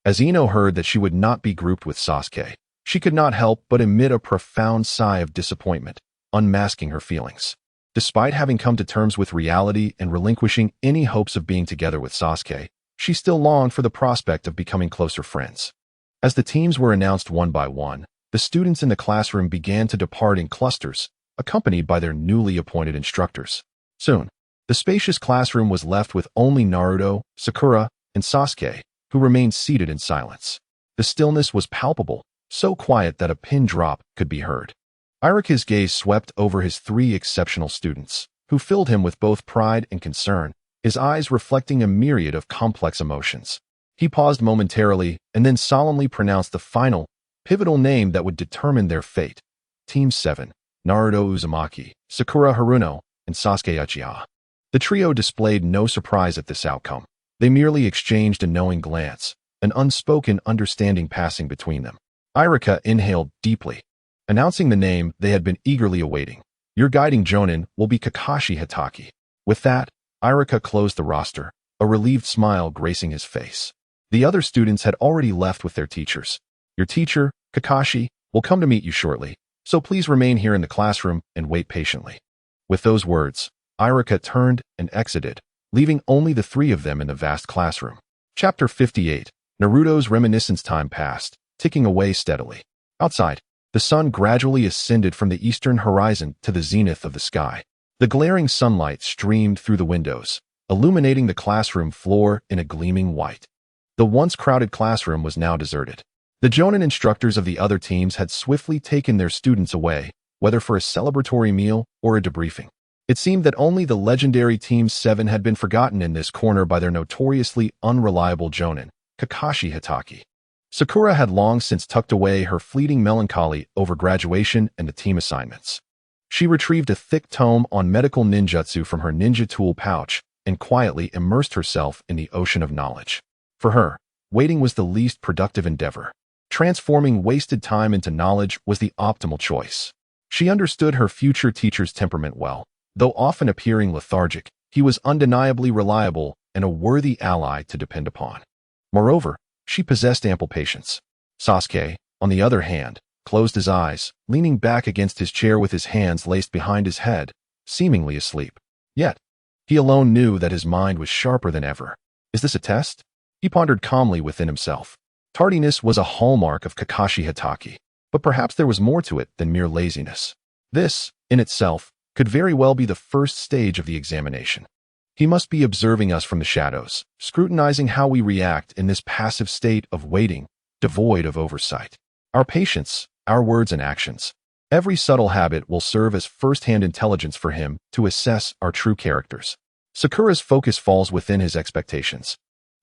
As Ino heard that she would not be grouped with Sasuke, she could not help but emit a profound sigh of disappointment, unmasking her feelings. Despite having come to terms with reality and relinquishing any hopes of being together with Sasuke, she still longed for the prospect of becoming closer friends. As the teams were announced one by one, the students in the classroom began to depart in clusters, accompanied by their newly appointed instructors. Soon, the spacious classroom was left with only Naruto, Sakura, and Sasuke, who remained seated in silence. The stillness was palpable, so quiet that a pin drop could be heard. Iruka's gaze swept over his three exceptional students, who filled him with both pride and concern, his eyes reflecting a myriad of complex emotions. He paused momentarily and then solemnly pronounced the final, pivotal name that would determine their fate. Team 7, Naruto Uzumaki, Sakura Haruno, and Sasuke Uchiha. The trio displayed no surprise at this outcome. They merely exchanged a knowing glance, an unspoken understanding passing between them. Irika inhaled deeply, announcing the name they had been eagerly awaiting. Your guiding Jonin will be Kakashi Hatake. With that, Irika closed the roster, a relieved smile gracing his face. The other students had already left with their teachers. Your teacher, Kakashi, will come to meet you shortly, so please remain here in the classroom and wait patiently. With those words, Irika turned and exited, leaving only the three of them in the vast classroom. Chapter 58. Naruto's reminiscence. Time passed, ticking away steadily. Outside, the sun gradually ascended from the eastern horizon to the zenith of the sky. The glaring sunlight streamed through the windows, illuminating the classroom floor in a gleaming white. The once crowded classroom was now deserted. The Jonin instructors of the other teams had swiftly taken their students away, whether for a celebratory meal or a debriefing. It seemed that only the legendary Team 7 had been forgotten in this corner by their notoriously unreliable Jonin, Kakashi Hatake. Sakura had long since tucked away her fleeting melancholy over graduation and the team assignments. She retrieved a thick tome on medical ninjutsu from her ninja tool pouch and quietly immersed herself in the ocean of knowledge. For her, waiting was the least productive endeavor. Transforming wasted time into knowledge was the optimal choice. She understood her future teacher's temperament well. Though often appearing lethargic, he was undeniably reliable and a worthy ally to depend upon. Moreover, she possessed ample patience. Sasuke, on the other hand, closed his eyes, leaning back against his chair with his hands laced behind his head, seemingly asleep. Yet, he alone knew that his mind was sharper than ever. Is this a test? He pondered calmly within himself. Tardiness was a hallmark of Kakashi Hatake, but perhaps there was more to it than mere laziness. This, in itself, could very well be the first stage of the examination. He must be observing us from the shadows, scrutinizing how we react in this passive state of waiting, devoid of oversight. Our patience, our words and actions, every subtle habit will serve as first-hand intelligence for him to assess our true characters. Sakura's focus falls within his expectations.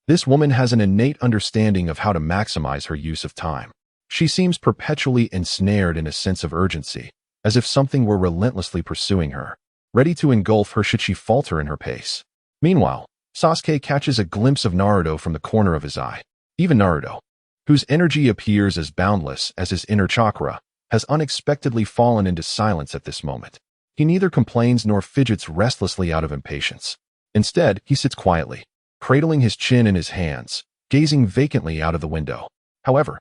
This woman has an innate understanding of how to maximize her use of time. She seems perpetually ensnared in a sense of urgency, as if something were relentlessly pursuing her, ready to engulf her should she falter in her pace. Meanwhile, Sasuke catches a glimpse of Naruto from the corner of his eye. Even Naruto, whose energy appears as boundless as his inner chakra, has unexpectedly fallen into silence at this moment. He neither complains nor fidgets restlessly out of impatience. Instead, he sits quietly, cradling his chin in his hands, gazing vacantly out of the window. However,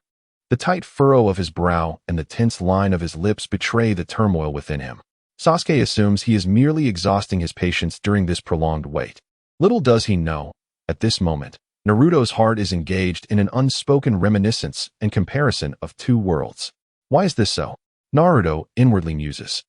the tight furrow of his brow and the tense line of his lips betray the turmoil within him. Sasuke assumes he is merely exhausting his patience during this prolonged wait. Little does he know, at this moment, Naruto's heart is engaged in an unspoken reminiscence and comparison of two worlds. Why is this so? Naruto inwardly muses.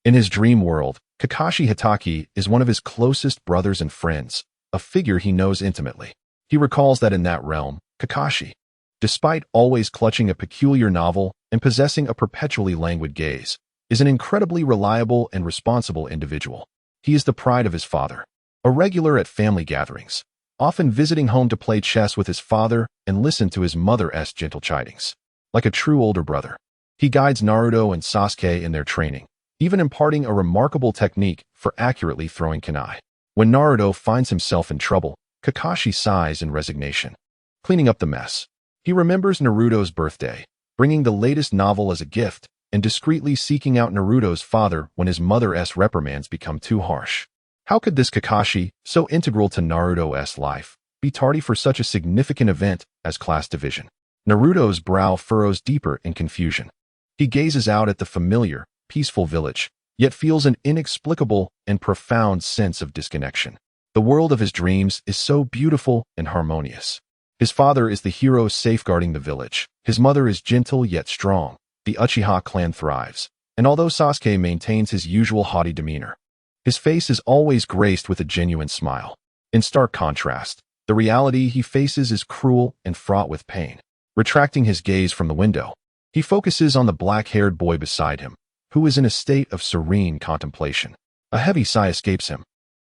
In his dream world, Kakashi Hatake is one of his closest brothers and friends, a figure he knows intimately. He recalls that in that realm, Kakashi, despite always clutching a peculiar novel and possessing a perpetually languid gaze, is an incredibly reliable and responsible individual. He is the pride of his father, a regular at family gatherings, often visiting home to play chess with his father and listen to his mother's gentle chidings. Like a true older brother, he guides Naruto and Sasuke in their training, even imparting a remarkable technique for accurately throwing kunai. When Naruto finds himself in trouble, Kakashi sighs in resignation, cleaning up the mess. He remembers Naruto's birthday, bringing the latest novel as a gift, and discreetly seeking out Naruto's father when his mother's reprimands become too harsh. How could this Kakashi, so integral to Naruto's life, be tardy for such a significant event as class division? Naruto's brow furrows deeper in confusion. He gazes out at the familiar, peaceful village, yet feels an inexplicable and profound sense of disconnection. The world of his dreams is so beautiful and harmonious. His father is the hero safeguarding the village. His mother is gentle yet strong. The Uchiha clan thrives, and although Sasuke maintains his usual haughty demeanor, his face is always graced with a genuine smile. In stark contrast, the reality he faces is cruel and fraught with pain. Retracting his gaze from the window, he focuses on the black-haired boy beside him, who is in a state of serene contemplation. A heavy sigh escapes him.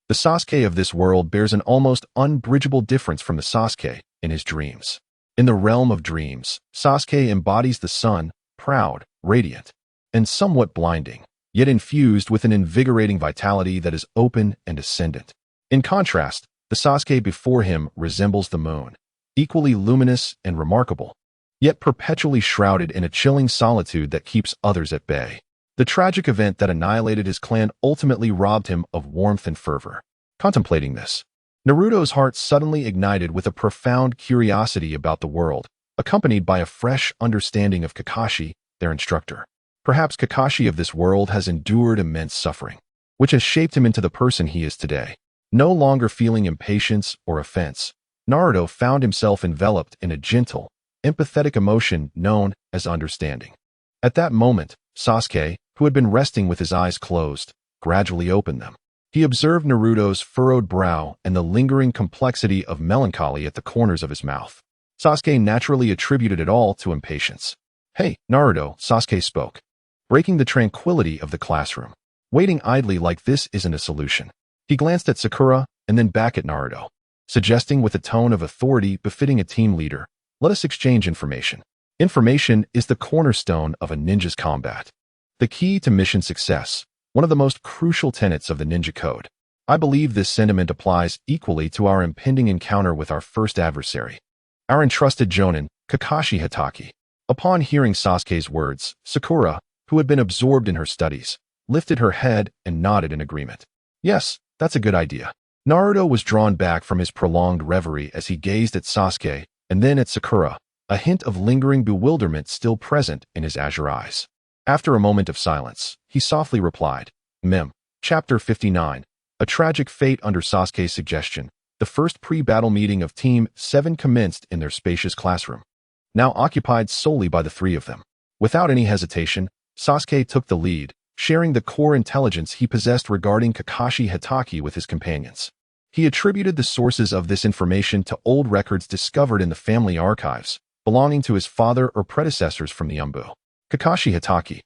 The Sasuke of this world bears an almost unbridgeable difference from the Sasuke in his dreams. In the realm of dreams, Sasuke embodies the sun, proud, radiant, and somewhat blinding, yet infused with an invigorating vitality that is open and ascendant. In contrast, the Sasuke before him resembles the moon, equally luminous and remarkable, yet perpetually shrouded in a chilling solitude that keeps others at bay. The tragic event that annihilated his clan ultimately robbed him of warmth and fervor. Contemplating this, Naruto's heart suddenly ignited with a profound curiosity about the world, accompanied by a fresh understanding of Kakashi, their instructor. Perhaps Kakashi of this world has endured immense suffering, which has shaped him into the person he is today. No longer feeling impatience or offense, Naruto found himself enveloped in a gentle, empathetic emotion known as understanding. At that moment, Sasuke, who had been resting with his eyes closed, gradually opened them. He observed Naruto's furrowed brow and the lingering complexity of melancholy at the corners of his mouth. Sasuke naturally attributed it all to impatience. "Hey, Naruto," Sasuke spoke, breaking the tranquility of the classroom. "Waiting idly like this isn't a solution." He glanced at Sakura and then back at Naruto, suggesting with a tone of authority befitting a team leader, "Let us exchange information. Information is the cornerstone of a ninja's combat. The key to mission success, one of the most crucial tenets of the ninja code." I believe this sentiment applies equally to our impending encounter with our first adversary, our entrusted Jonin, Kakashi Hatake. Upon hearing Sasuke's words, Sakura, who had been absorbed in her studies, lifted her head and nodded in agreement. "Yes, that's a good idea." Naruto was drawn back from his prolonged reverie as he gazed at Sasuke and then at Sakura, a hint of lingering bewilderment still present in his azure eyes. After a moment of silence, he softly replied, "Mem. Chapter 59. A tragic fate under Sasuke's suggestion. The first pre-battle meeting of Team 7 commenced in their spacious classroom, now occupied solely by the three of them. Without any hesitation, Sasuke took the lead, sharing the core intelligence he possessed regarding Kakashi Hatake with his companions. He attributed the sources of this information to old records discovered in the family archives, belonging to his father or predecessors from the Umbu. Kakashi Hatake.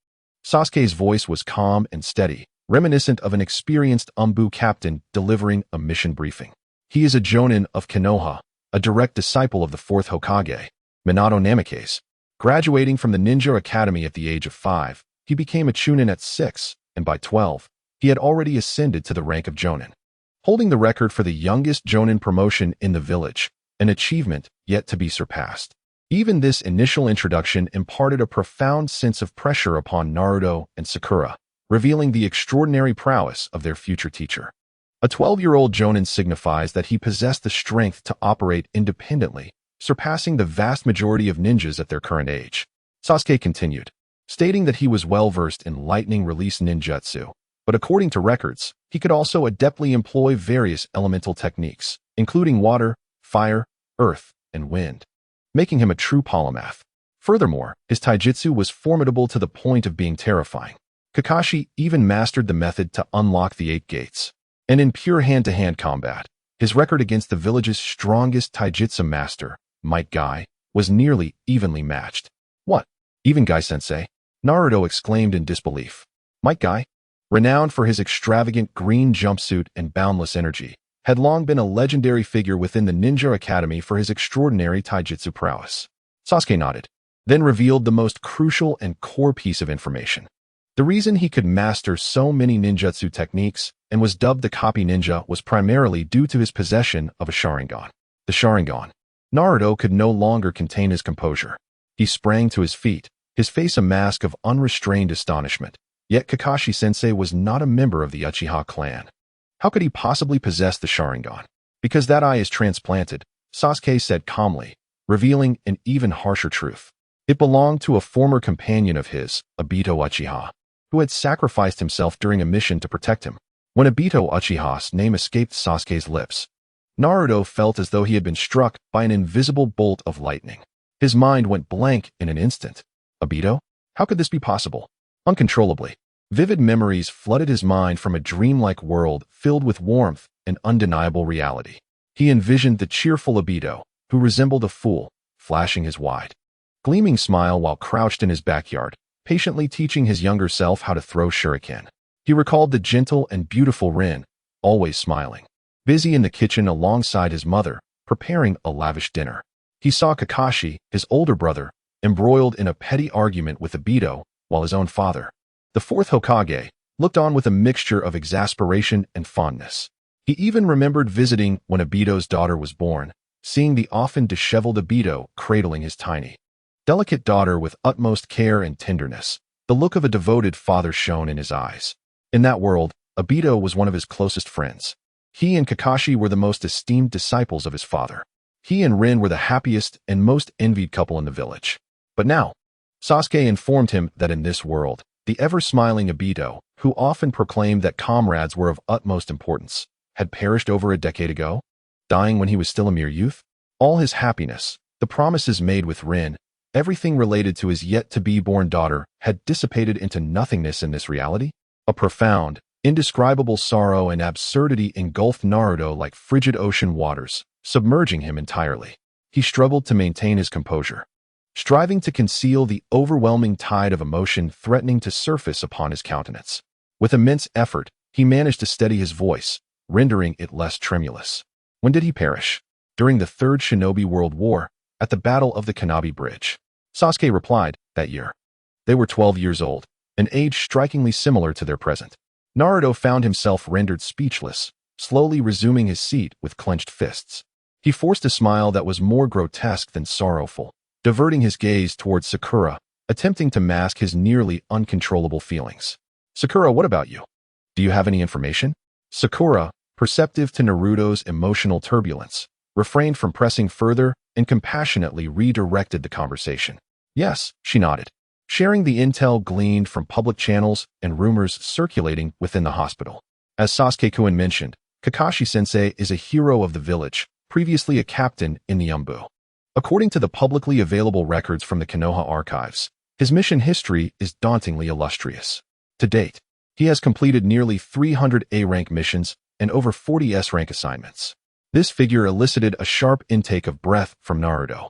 Sasuke's voice was calm and steady, reminiscent of an experienced Umbu captain delivering a mission briefing. He is a Jonin of Konoha, a direct disciple of the fourth Hokage, Minato Namikaze. Graduating from the Ninja Academy at the age of 5, he became a Chunin at 6, and by 12, he had already ascended to the rank of Jonin, holding the record for the youngest Jonin promotion in the village, an achievement yet to be surpassed. Even this initial introduction imparted a profound sense of pressure upon Naruto and Sakura, revealing the extraordinary prowess of their future teacher. A 12-year-old Jonin signifies that he possessed the strength to operate independently, surpassing the vast majority of ninjas at their current age. Sasuke continued, stating that he was well-versed in lightning release ninjutsu, but according to records, he could also adeptly employ various elemental techniques, including water, fire, earth, and wind, making him a true polymath. Furthermore, his taijutsu was formidable to the point of being terrifying. Kakashi even mastered the method to unlock the 8 gates. And in pure hand-to-hand combat, his record against the village's strongest taijutsu master, Might Guy, was nearly evenly matched. "What? Even Guy-sensei?" Naruto exclaimed in disbelief. Might Guy, renowned for his extravagant green jumpsuit and boundless energy, had long been a legendary figure within the Ninja Academy for his extraordinary taijutsu prowess. Sasuke nodded, then revealed the most crucial and core piece of information. The reason he could master so many ninjutsu techniques and was dubbed the copy ninja was primarily due to his possession of a Sharingan. The Sharingan. Naruto could no longer contain his composure. He sprang to his feet, his face a mask of unrestrained astonishment. Yet Kakashi-sensei was not a member of the Uchiha clan. How could he possibly possess the Sharingan? "Because that eye is transplanted," Sasuke said calmly, revealing an even harsher truth. It belonged to a former companion of his, Obito Uchiha, who had sacrificed himself during a mission to protect him. When Obito Uchiha's name escaped Sasuke's lips, Naruto felt as though he had been struck by an invisible bolt of lightning. His mind went blank in an instant. Obito? How could this be possible? Uncontrollably, vivid memories flooded his mind from a dreamlike world filled with warmth and undeniable reality. He envisioned the cheerful Obito, who resembled a fool, flashing his wide, gleaming smile while crouched in his backyard, patiently teaching his younger self how to throw shuriken. He recalled the gentle and beautiful Rin, always smiling, busy in the kitchen alongside his mother, preparing a lavish dinner. He saw Kakashi, his older brother, embroiled in a petty argument with Obito, while his own father, the fourth Hokage, looked on with a mixture of exasperation and fondness. He even remembered visiting when Obito's daughter was born, seeing the often disheveled Obito cradling his tiny, delicate daughter with utmost care and tenderness. The look of a devoted father shone in his eyes. In that world, Obito was one of his closest friends. He and Kakashi were the most esteemed disciples of his father. He and Rin were the happiest and most envied couple in the village. But now, Sasuke informed him that in this world, the ever-smiling Obito, who often proclaimed that comrades were of utmost importance, had perished over a decade ago, dying when he was still a mere youth. All his happiness, the promises made with Rin, everything related to his yet-to-be-born daughter had dissipated into nothingness in this reality. A profound, indescribable sorrow and absurdity engulfed Naruto like frigid ocean waters, submerging him entirely. He struggled to maintain his composure, striving to conceal the overwhelming tide of emotion threatening to surface upon his countenance. With immense effort, he managed to steady his voice, rendering it less tremulous. When did he perish? During the Third Shinobi World War, at the Battle of the Kanabi Bridge. Sasuke replied, that year. They were 12 years old, an age strikingly similar to their present. Naruto found himself rendered speechless, slowly resuming his seat with clenched fists. He forced a smile that was more grotesque than sorrowful, diverting his gaze towards Sakura, attempting to mask his nearly uncontrollable feelings. Sakura, what about you? Do you have any information? Sakura, perceptive to Naruto's emotional turbulence, refrained from pressing further and compassionately redirected the conversation. Yes, she nodded, sharing the intel gleaned from public channels and rumors circulating within the hospital. As Sasuke-kun mentioned, Kakashi-sensei is a hero of the village, previously a captain in the Umbu. According to the publicly available records from the Konoha archives, his mission history is dauntingly illustrious. To date, he has completed nearly 300 A-rank missions and over 40 S-rank assignments. This figure elicited a sharp intake of breath from Naruto.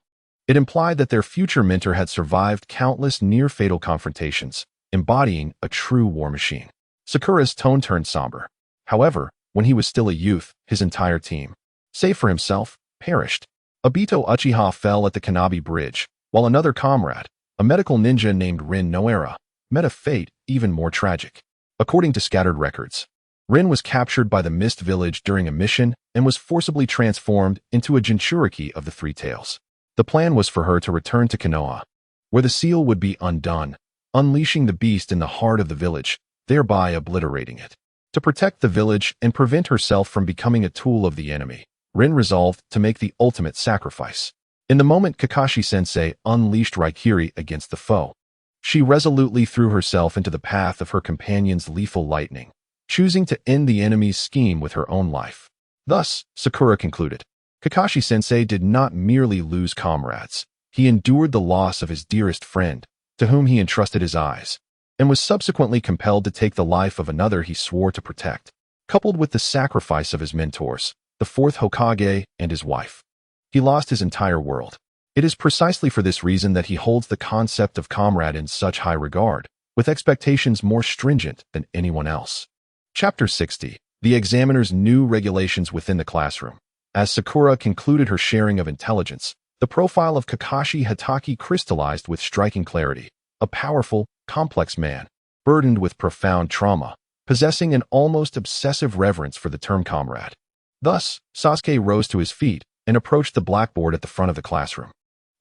It implied that their future mentor had survived countless near-fatal confrontations, embodying a true war machine. Sakura's tone turned somber. However, when he was still a youth, his entire team, save for himself, perished. Obito Uchiha fell at the Kanabi Bridge, while another comrade, a medical ninja named Rin Noera, met a fate even more tragic. According to scattered records, Rin was captured by the Mist Village during a mission and was forcibly transformed into a Jinchuriki of the Three Tails. The plan was for her to return to Konoha, where the seal would be undone, unleashing the beast in the heart of the village, thereby obliterating it. To protect the village and prevent herself from becoming a tool of the enemy, Rin resolved to make the ultimate sacrifice. In the moment Kakashi-sensei unleashed Raikiri against the foe, she resolutely threw herself into the path of her companion's lethal lightning, choosing to end the enemy's scheme with her own life. Thus, Sakura concluded, Kakashi-sensei did not merely lose comrades, he endured the loss of his dearest friend, to whom he entrusted his eyes, and was subsequently compelled to take the life of another he swore to protect. Coupled with the sacrifice of his mentors, the fourth Hokage and his wife, he lost his entire world. It is precisely for this reason that he holds the concept of comrade in such high regard, with expectations more stringent than anyone else. Chapter 60. The examiner's new regulations within the classroom. As Sakura concluded her sharing of intelligence, the profile of Kakashi Hatake crystallized with striking clarity. A powerful, complex man, burdened with profound trauma, possessing an almost obsessive reverence for the term comrade. Thus, Sasuke rose to his feet and approached the blackboard at the front of the classroom.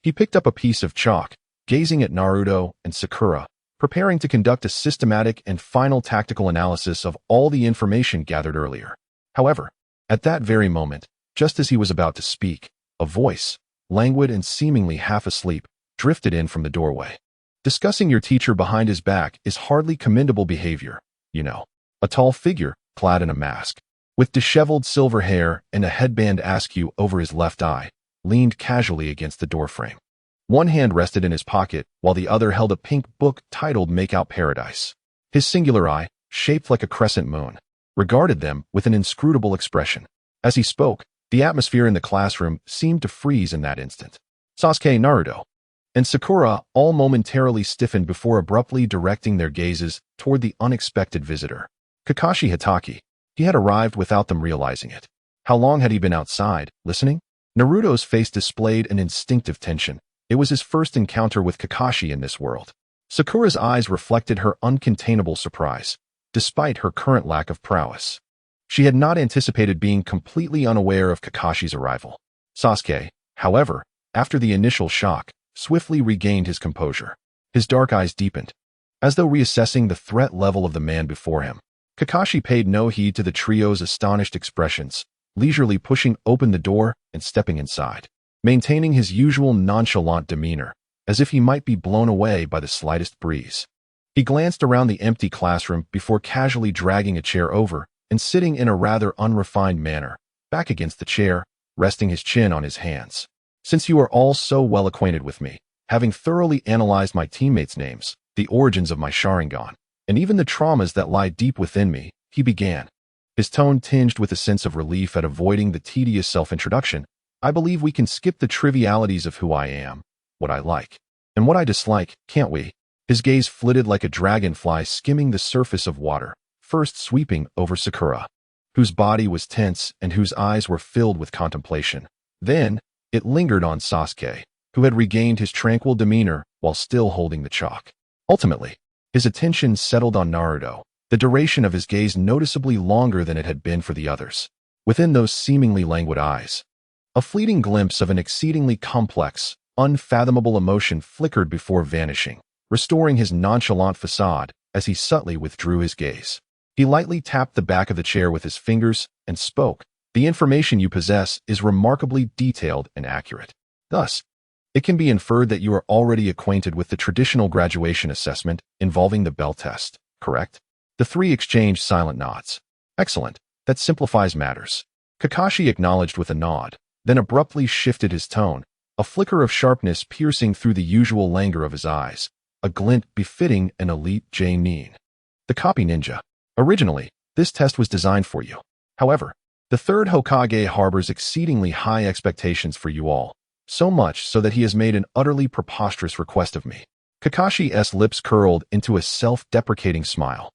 He picked up a piece of chalk, gazing at Naruto and Sakura, preparing to conduct a systematic and final tactical analysis of all the information gathered earlier. However, at that very moment, just as he was about to speak, a voice, languid and seemingly half asleep, drifted in from the doorway. Discussing your teacher behind his back is hardly commendable behavior, you know. A tall figure, clad in a mask, with disheveled silver hair and a headband askew over his left eye, leaned casually against the doorframe. One hand rested in his pocket, while the other held a pink book titled Make Out Paradise. His singular eye, shaped like a crescent moon, regarded them with an inscrutable expression. As he spoke, the atmosphere in the classroom seemed to freeze in that instant. Sasuke, Naruto, and Sakura all momentarily stiffened before abruptly directing their gazes toward the unexpected visitor. Kakashi Hatake. He had arrived without them realizing it. How long had he been outside, listening? Naruto's face displayed an instinctive tension. It was his first encounter with Kakashi in this world. Sakura's eyes reflected her uncontainable surprise, despite her current lack of prowess. She had not anticipated being completely unaware of Kakashi's arrival. Sasuke, however, after the initial shock, swiftly regained his composure. His dark eyes deepened, as though reassessing the threat level of the man before him. Kakashi paid no heed to the trio's astonished expressions, leisurely pushing open the door and stepping inside, maintaining his usual nonchalant demeanor, as if he might be blown away by the slightest breeze. He glanced around the empty classroom before casually dragging a chair over and sitting in a rather unrefined manner, back against the chair, resting his chin on his hands. Since you are all so well acquainted with me, having thoroughly analyzed my teammates' names, the origins of my Sharingan, and even the traumas that lie deep within me, he began, his tone tinged with a sense of relief at avoiding the tedious self-introduction. I believe we can skip the trivialities of who I am, what I like, and what I dislike, can't we? His gaze flitted like a dragonfly skimming the surface of water, first sweeping over Sakura, whose body was tense and whose eyes were filled with contemplation. Then, it lingered on Sasuke, who had regained his tranquil demeanor while still holding the chalk. Ultimately, his attention settled on Naruto, the duration of his gaze noticeably longer than it had been for the others. Within those seemingly languid eyes, a fleeting glimpse of an exceedingly complex, unfathomable emotion flickered before vanishing, restoring his nonchalant facade as he subtly withdrew his gaze. He lightly tapped the back of the chair with his fingers and spoke. The information you possess is remarkably detailed and accurate. Thus, it can be inferred that you are already acquainted with the traditional graduation assessment involving the bell test, correct? The three exchanged silent nods. Excellent. That simplifies matters. Kakashi acknowledged with a nod, then abruptly shifted his tone, a flicker of sharpness piercing through the usual languor of his eyes, a glint befitting an elite J-nin. The copy ninja. Originally, this test was designed for you. However, the third Hokage harbors exceedingly high expectations for you all, so much so that he has made an utterly preposterous request of me. Kakashi's lips curled into a self-deprecating smile.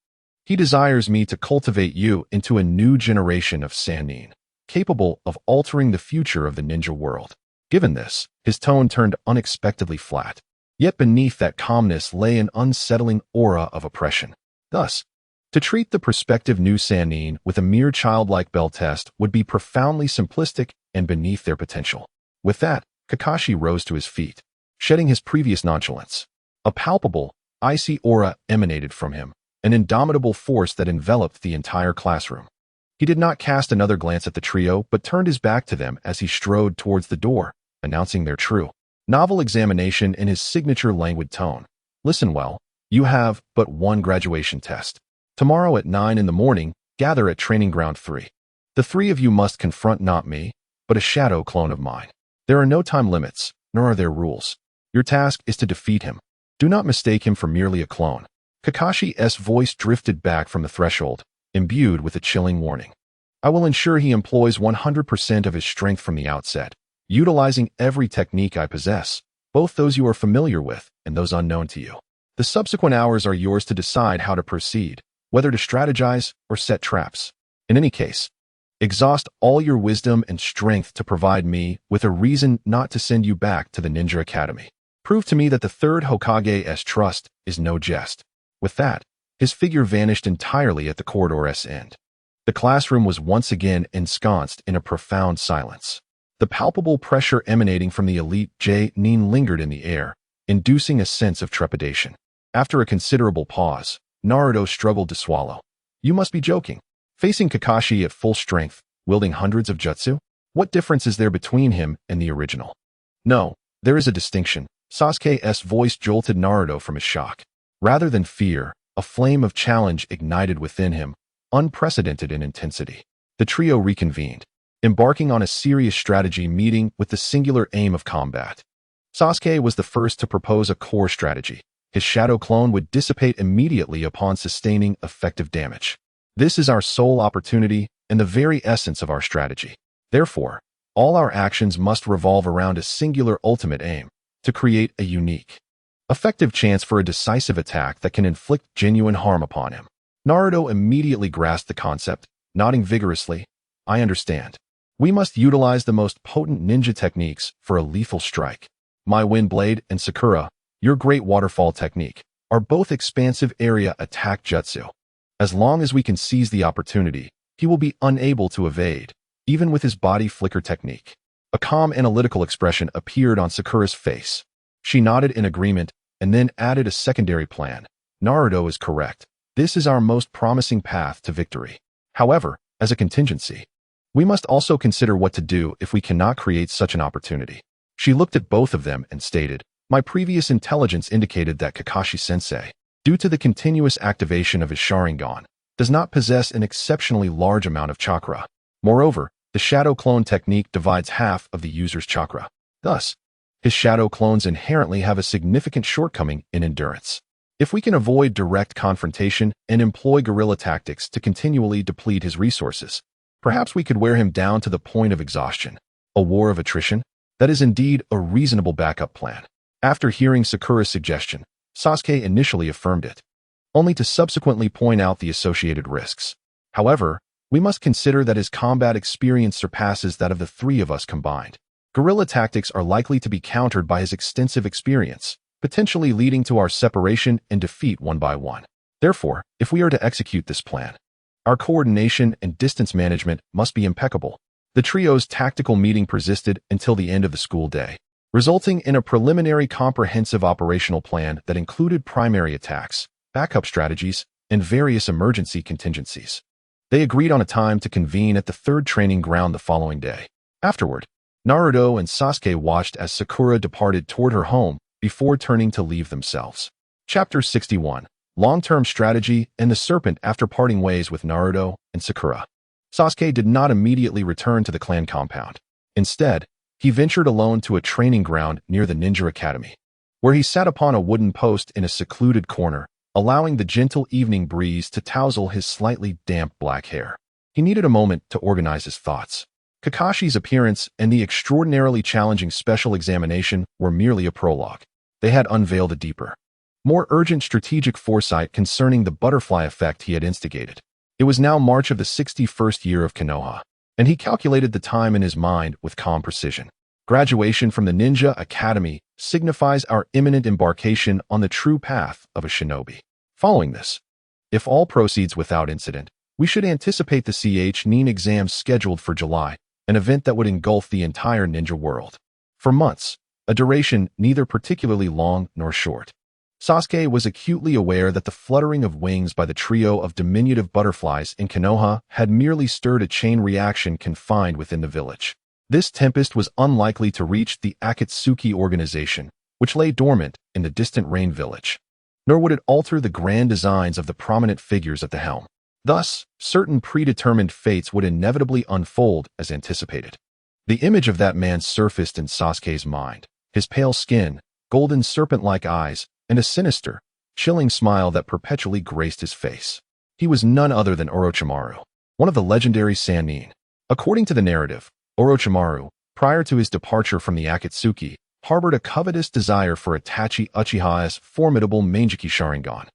He desires me to cultivate you into a new generation of Sannin, capable of altering the future of the ninja world. Given this, his tone turned unexpectedly flat. Yet beneath that calmness lay an unsettling aura of oppression. Thus, to treat the prospective new Sannin with a mere childlike bell test would be profoundly simplistic and beneath their potential. With that, Kakashi rose to his feet, shedding his previous nonchalance. A palpable, icy aura emanated from him, an indomitable force that enveloped the entire classroom. He did not cast another glance at the trio but turned his back to them as he strode towards the door, announcing their true, novel examination in his signature languid tone. Listen well, you have but one graduation test. Tomorrow at 9 in the morning, gather at Training Ground 3. The three of you must confront not me, but a shadow clone of mine. There are no time limits, nor are there rules. Your task is to defeat him. Do not mistake him for merely a clone. Kakashi's voice drifted back from the threshold, imbued with a chilling warning. I will ensure he employs 100% of his strength from the outset, utilizing every technique I possess, both those you are familiar with and those unknown to you. The subsequent hours are yours to decide how to proceed, whether to strategize or set traps. In any case, exhaust all your wisdom and strength to provide me with a reason not to send you back to the Ninja Academy. Prove to me that the third Hokage's trust is no jest. With that, his figure vanished entirely at the corridor's end. The classroom was once again ensconced in a profound silence. The palpable pressure emanating from the elite J-nin lingered in the air, inducing a sense of trepidation. After a considerable pause, Naruto struggled to swallow. You must be joking. Facing Kakashi at full strength, wielding hundreds of jutsu? What difference is there between him and the original? No, there is a distinction. Sasuke's voice jolted Naruto from his shock. Rather than fear, a flame of challenge ignited within him, unprecedented in intensity. The trio reconvened, embarking on a serious strategy meeting with the singular aim of combat. Sasuke was the first to propose a core strategy. His shadow clone would dissipate immediately upon sustaining effective damage. This is our sole opportunity and the very essence of our strategy. Therefore, all our actions must revolve around a singular ultimate aim, to create a unique, effective chance for a decisive attack that can inflict genuine harm upon him. Naruto immediately grasped the concept, nodding vigorously. I understand. We must utilize the most potent ninja techniques for a lethal strike. My Wind Blade and Sakura, your Great Waterfall technique, are both expansive area attack jutsu. As long as we can seize the opportunity, he will be unable to evade, even with his body flicker technique. A calm analytical expression appeared on Sakura's face. She nodded in agreement and then added a secondary plan. Naruto is correct. This is our most promising path to victory. However, as a contingency, we must also consider what to do if we cannot create such an opportunity. She looked at both of them and stated, my previous intelligence indicated that Kakashi-sensei, due to the continuous activation of his Sharingan, does not possess an exceptionally large amount of chakra. Moreover, the shadow clone technique divides half of the user's chakra. Thus, his shadow clones inherently have a significant shortcoming in endurance. If we can avoid direct confrontation and employ guerrilla tactics to continually deplete his resources, perhaps we could wear him down to the point of exhaustion. A war of attrition? That is indeed a reasonable backup plan. After hearing Sakura's suggestion, Sasuke initially affirmed it, only to subsequently point out the associated risks. However, we must consider that his combat experience surpasses that of the three of us combined. Guerrilla tactics are likely to be countered by his extensive experience, potentially leading to our separation and defeat one by one. Therefore, if we are to execute this plan, our coordination and distance management must be impeccable. The trio's tactical meeting persisted until the end of the school day, resulting in a preliminary comprehensive operational plan that included primary attacks, backup strategies, and various emergency contingencies. They agreed on a time to convene at the third training ground the following day. Afterward, Naruto and Sasuke watched as Sakura departed toward her home before turning to leave themselves. Chapter 61. Long-term strategy and the serpent. After parting ways with Naruto and Sakura, Sasuke did not immediately return to the clan compound. Instead, he ventured alone to a training ground near the ninja academy, where he sat upon a wooden post in a secluded corner, allowing the gentle evening breeze to tousle his slightly damp black hair. He needed a moment to organize his thoughts. Kakashi's appearance and the extraordinarily challenging special examination were merely a prologue. They had unveiled a deeper, more urgent strategic foresight concerning the butterfly effect he had instigated. It was now March of the 61st year of Konoha, and he calculated the time in his mind with calm precision. Graduation from the Ninja Academy signifies our imminent embarkation on the true path of a shinobi. Following this, if all proceeds without incident, we should anticipate the Nin exams scheduled for July, an event that would engulf the entire ninja world. For months, a duration neither particularly long nor short, Sasuke was acutely aware that the fluttering of wings by the trio of diminutive butterflies in Konoha had merely stirred a chain reaction confined within the village. This tempest was unlikely to reach the Ōtsutsuki organization, which lay dormant in the distant Rain village, nor would it alter the grand designs of the prominent figures at the helm. Thus, certain predetermined fates would inevitably unfold as anticipated. The image of that man surfaced in Sasuke's mind, his pale skin, golden serpent-like eyes, and a sinister, chilling smile that perpetually graced his face. He was none other than Orochimaru, one of the legendary Sannin. According to the narrative, Orochimaru, prior to his departure from the Ōtsutsuki, harbored a covetous desire for Itachi Uchiha's formidable Mangekyou Sharingan,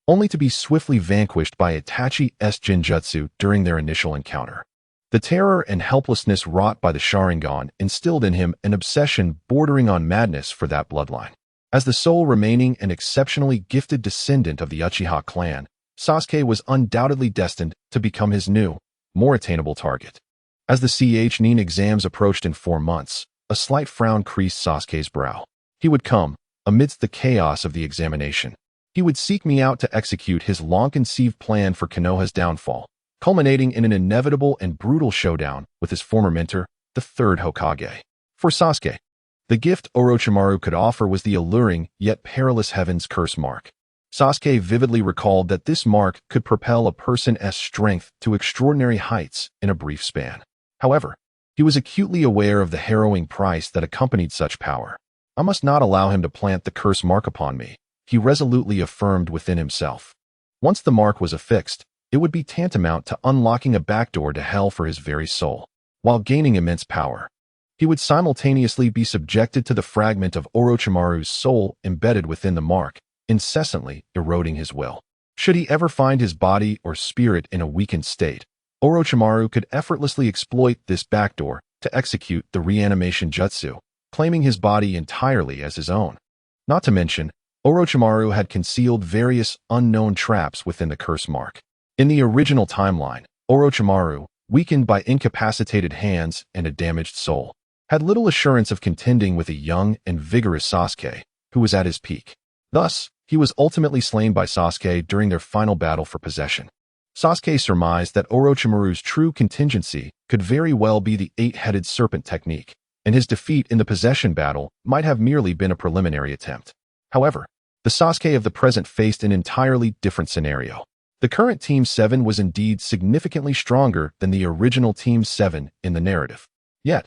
only to be swiftly vanquished by Itachi's Genjutsu during their initial encounter. The terror and helplessness wrought by the Sharingan instilled in him an obsession bordering on madness for that bloodline. As the sole remaining and exceptionally gifted descendant of the Uchiha clan, Sasuke was undoubtedly destined to become his new, more attainable target. As the Nin exams approached in 4 months, a slight frown creased Sasuke's brow. He would come, amidst the chaos of the examination. He would seek me out to execute his long-conceived plan for Konoha's downfall, culminating in an inevitable and brutal showdown with his former mentor, the third Hokage. For Sasuke, the gift Orochimaru could offer was the alluring yet perilous Heaven's Curse mark. Sasuke vividly recalled that this mark could propel a person's strength to extraordinary heights in a brief span. However, he was acutely aware of the harrowing price that accompanied such power. I must not allow him to plant the curse mark upon me, he resolutely affirmed within himself. Once the mark was affixed, it would be tantamount to unlocking a backdoor to hell for his very soul. While gaining immense power, he would simultaneously be subjected to the fragment of Orochimaru's soul embedded within the mark, incessantly eroding his will. Should he ever find his body or spirit in a weakened state, Orochimaru could effortlessly exploit this backdoor to execute the reanimation jutsu, claiming his body entirely as his own. Not to mention, Orochimaru had concealed various unknown traps within the curse mark. In the original timeline, Orochimaru, weakened by incapacitated hands and a damaged soul, had little assurance of contending with a young and vigorous Sasuke, who was at his peak. Thus, he was ultimately slain by Sasuke during their final battle for possession. Sasuke surmised that Orochimaru's true contingency could very well be the eight-headed serpent technique, and his defeat in the possession battle might have merely been a preliminary attempt. However, the Sasuke of the present faced an entirely different scenario. The current Team 7 was indeed significantly stronger than the original Team 7 in the narrative. Yet,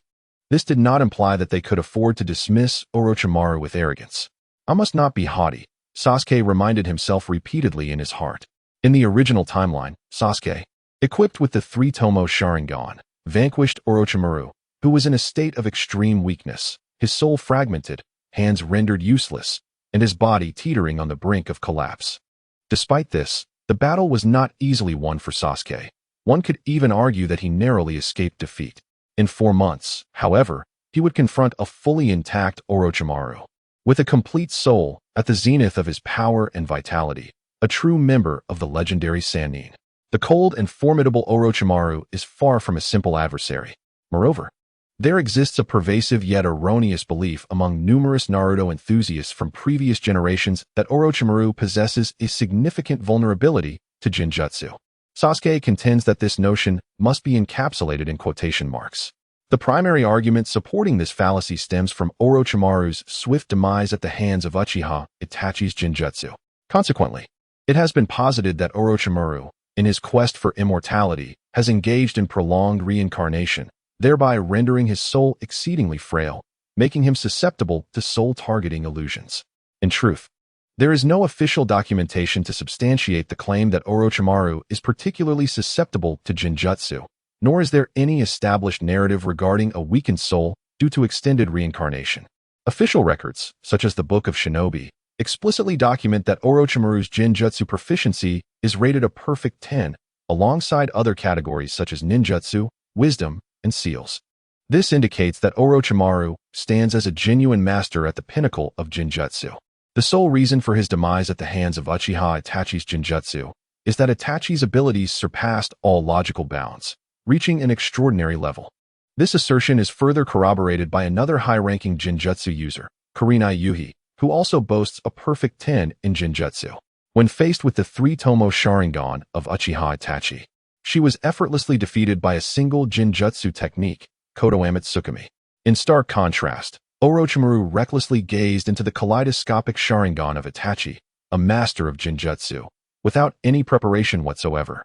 this did not imply that they could afford to dismiss Orochimaru with arrogance. "I must not be haughty," Sasuke reminded himself repeatedly in his heart. In the original timeline, Sasuke, equipped with the three-tomo Sharingan, vanquished Orochimaru, who was in a state of extreme weakness, his soul fragmented, hands rendered useless, and his body teetering on the brink of collapse. Despite this, the battle was not easily won for Sasuke. One could even argue that he narrowly escaped defeat. In 4 months, however, he would confront a fully intact Orochimaru. With a complete soul, at the zenith of his power and vitality, a true member of the legendary Sannin. The cold and formidable Orochimaru is far from a simple adversary. Moreover, there exists a pervasive yet erroneous belief among numerous Naruto enthusiasts from previous generations that Orochimaru possesses a significant vulnerability to Jinjutsu. Sasuke contends that this notion must be encapsulated in quotation marks. The primary argument supporting this fallacy stems from Orochimaru's swift demise at the hands of Uchiha Itachi's Jinjutsu. Consequently, it has been posited that Orochimaru, in his quest for immortality, has engaged in prolonged reincarnation, thereby rendering his soul exceedingly frail, making him susceptible to soul-targeting illusions. In truth, there is no official documentation to substantiate the claim that Orochimaru is particularly susceptible to Jinjutsu, nor is there any established narrative regarding a weakened soul due to extended reincarnation. Official records, such as the Book of Shinobi, explicitly document that Orochimaru's Jinjutsu proficiency is rated a perfect 10, alongside other categories such as ninjutsu, wisdom, and seals. This indicates that Orochimaru stands as a genuine master at the pinnacle of Jinjutsu. The sole reason for his demise at the hands of Uchiha Itachi's Jinjutsu is that Itachi's abilities surpassed all logical bounds, reaching an extraordinary level. This assertion is further corroborated by another high-ranking Jinjutsu user, Kurenai Yuhi, who also boasts a perfect 10 in Jinjutsu. When faced with the three-tomo Sharingan of Uchiha Itachi, she was effortlessly defeated by a single Jinjutsu technique, Kodoame Tsukumi. In stark contrast, Orochimaru recklessly gazed into the kaleidoscopic Sharingan of Itachi, a master of Jinjutsu, without any preparation whatsoever.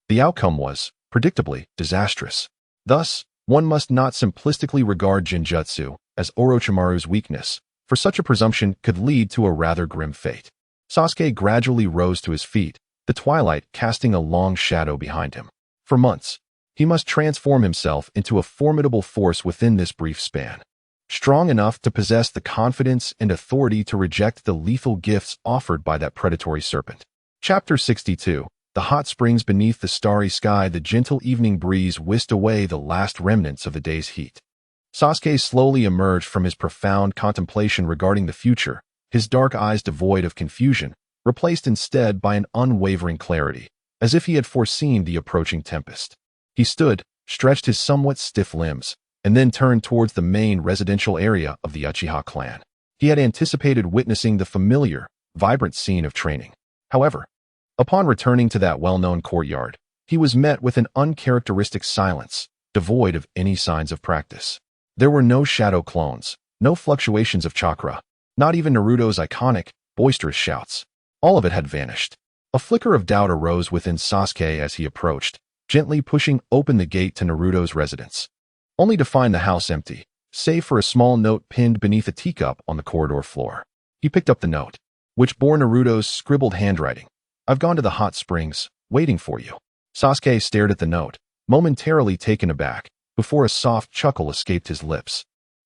The outcome was, predictably, disastrous. Thus, one must not simplistically regard Jinjutsu as Orochimaru's weakness, for such a presumption could lead to a rather grim fate. Sasuke gradually rose to his feet, the twilight casting a long shadow behind him. For months, he must transform himself into a formidable force within this brief span, strong enough to possess the confidence and authority to reject the lethal gifts offered by that predatory serpent. Chapter 62. The hot springs beneath the starry sky, the gentle evening breeze whisked away the last remnants of the day's heat. Sasuke slowly emerged from his profound contemplation regarding the future, his dark eyes devoid of confusion, replaced instead by an unwavering clarity, as if he had foreseen the approaching tempest. He stood, stretched his somewhat stiff limbs, and then turned towards the main residential area of the Uchiha clan. He had anticipated witnessing the familiar, vibrant scene of training. However, upon returning to that well-known courtyard, he was met with an uncharacteristic silence, devoid of any signs of practice. There were no shadow clones, no fluctuations of chakra, not even Naruto's iconic, boisterous shouts. All of it had vanished. A flicker of doubt arose within Sasuke as he approached, gently pushing open the gate to Naruto's residence, only to find the house empty, save for a small note pinned beneath a teacup on the corridor floor. He picked up the note, which bore Naruto's scribbled handwriting. "I've gone to the hot springs, waiting for you." Sasuke stared at the note, momentarily taken aback, before a soft chuckle escaped his lips.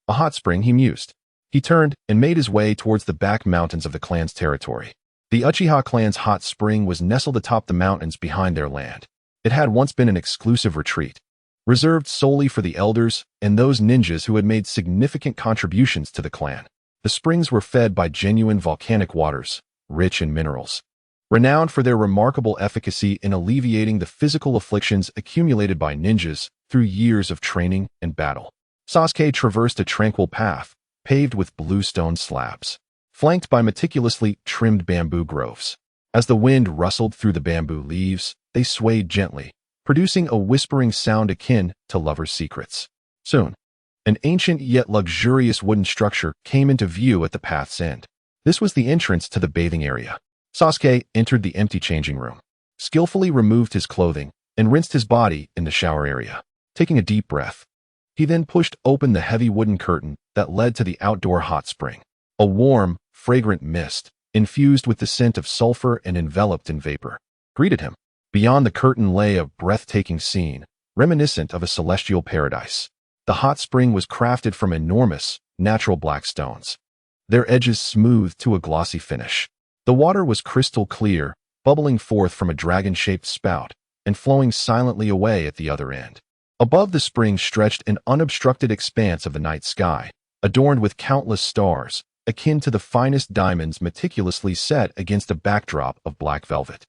A hot spring, he mused. He turned and made his way towards the back mountains of the clan's territory. The Uchiha clan's hot spring was nestled atop the mountains behind their land. It had once been an exclusive retreat, reserved solely for the elders and those ninjas who had made significant contributions to the clan. The springs were fed by genuine volcanic waters, rich in minerals, renowned for their remarkable efficacy in alleviating the physical afflictions accumulated by ninjas through years of training and battle. Sasuke traversed a tranquil path, paved with blue stone slabs, flanked by meticulously trimmed bamboo groves. As the wind rustled through the bamboo leaves, they swayed gently, producing a whispering sound akin to lovers' secrets. Soon, an ancient yet luxurious wooden structure came into view at the path's end. This was the entrance to the bathing area. Sasuke entered the empty changing room, skillfully removed his clothing, and rinsed his body in the shower area. Taking a deep breath, he then pushed open the heavy wooden curtain that led to the outdoor hot spring. A warm, fragrant mist, infused with the scent of sulfur and enveloped in vapor, greeted him. Beyond the curtain lay a breathtaking scene, reminiscent of a celestial paradise. The hot spring was crafted from enormous, natural black stones, their edges smoothed to a glossy finish. The water was crystal clear, bubbling forth from a dragon-shaped spout and flowing silently away at the other end. Above the spring stretched an unobstructed expanse of the night sky, adorned with countless stars, akin to the finest diamonds meticulously set against a backdrop of black velvet,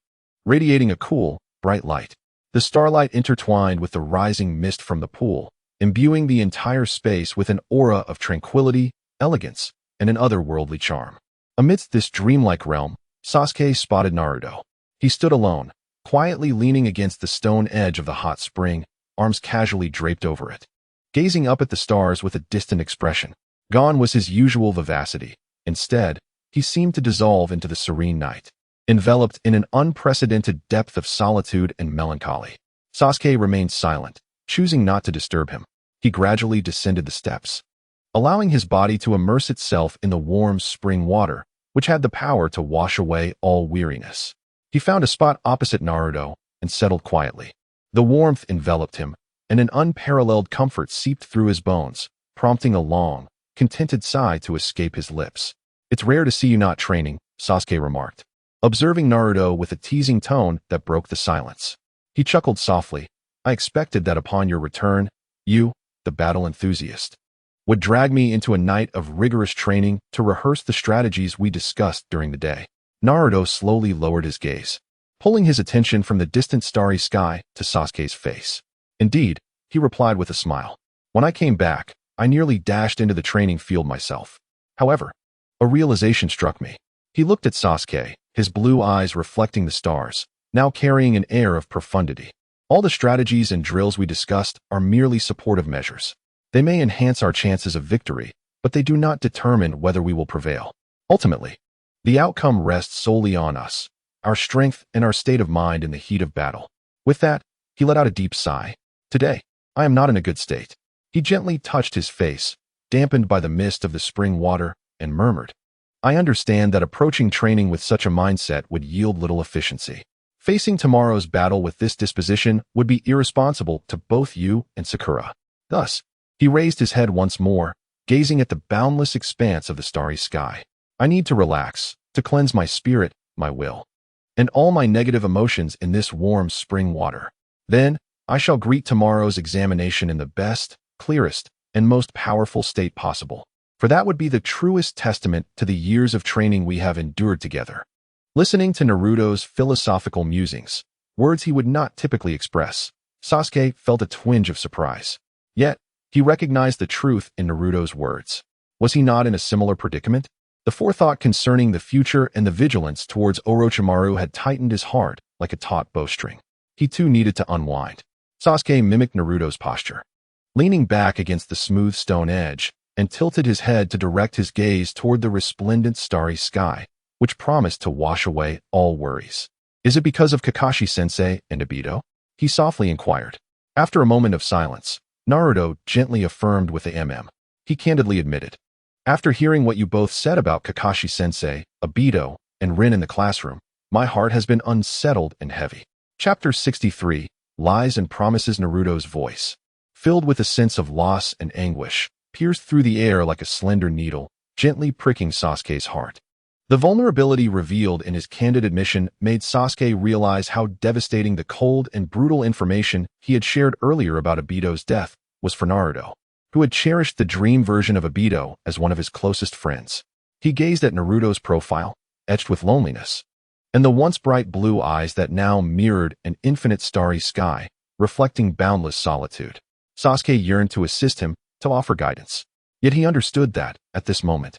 radiating a cool, bright light. The starlight intertwined with the rising mist from the pool, imbuing the entire space with an aura of tranquility, elegance, and an otherworldly charm. Amidst this dreamlike realm, Sasuke spotted Naruto. He stood alone, quietly leaning against the stone edge of the hot spring, arms casually draped over it, gazing up at the stars with a distant expression. Gone was his usual vivacity. Instead, he seemed to dissolve into the serene night, enveloped in an unprecedented depth of solitude and melancholy. Sasuke remained silent, choosing not to disturb him. He gradually descended the steps, allowing his body to immerse itself in the warm spring water, which had the power to wash away all weariness. He found a spot opposite Naruto and settled quietly. The warmth enveloped him, and an unparalleled comfort seeped through his bones, prompting a long, contented sigh to escape his lips. "It's rare to see you not training," Sasuke remarked, observing Naruto with a teasing tone that broke the silence. He chuckled softly. "I expected that upon your return, you, the battle enthusiast, would drag me into a night of rigorous training to rehearse the strategies we discussed during the day." Naruto slowly lowered his gaze, pulling his attention from the distant starry sky to Sasuke's face. "Indeed," he replied with a smile. "When I came back, I nearly dashed into the training field myself. However, a realization struck me." He looked at Sasuke, his blue eyes reflecting the stars, now carrying an air of profundity. "All the strategies and drills we discussed are merely supportive measures. They may enhance our chances of victory, but they do not determine whether we will prevail. Ultimately, the outcome rests solely on us, our strength and our state of mind in the heat of battle." With that, he let out a deep sigh. "Today, I am not in a good state." He gently touched his face, dampened by the mist of the spring water, and murmured, "I understand that approaching training with such a mindset would yield little efficiency. Facing tomorrow's battle with this disposition would be irresponsible to both you and Sakura." Thus, he raised his head once more, gazing at the boundless expanse of the starry sky. "I need to relax, to cleanse my spirit, my will, and all my negative emotions in this warm spring water. Then, I shall greet tomorrow's examination in the best, clearest, and most powerful state possible, for that would be the truest testament to the years of training we have endured together." Listening to Naruto's philosophical musings, words he would not typically express, Sasuke felt a twinge of surprise. Yet, he recognized the truth in Naruto's words. Was he not in a similar predicament? The forethought concerning the future and the vigilance towards Orochimaru had tightened his heart like a taut bowstring. He too needed to unwind. Sasuke mimicked Naruto's posture, leaning back against the smooth stone edge, and tilted his head to direct his gaze toward the resplendent starry sky, which promised to wash away all worries. "Is it because of Kakashi-sensei and Obito?" he softly inquired. After a moment of silence, Naruto gently affirmed with a He candidly admitted, "After hearing what you both said about Kakashi-sensei, Obito, and Rin in the classroom, my heart has been unsettled and heavy." Chapter 63, Lies and Promises. Naruto's voice, filled with a sense of loss and anguish, pierced through the air like a slender needle, gently pricking Sasuke's heart. The vulnerability revealed in his candid admission made Sasuke realize how devastating the cold and brutal information he had shared earlier about Obito's death was for Naruto, who had cherished the dream version of Obito as one of his closest friends. He gazed at Naruto's profile, etched with loneliness, and the once bright blue eyes that now mirrored an infinite starry sky, reflecting boundless solitude. Sasuke yearned to assist him, to offer guidance. Yet he understood that, at this moment,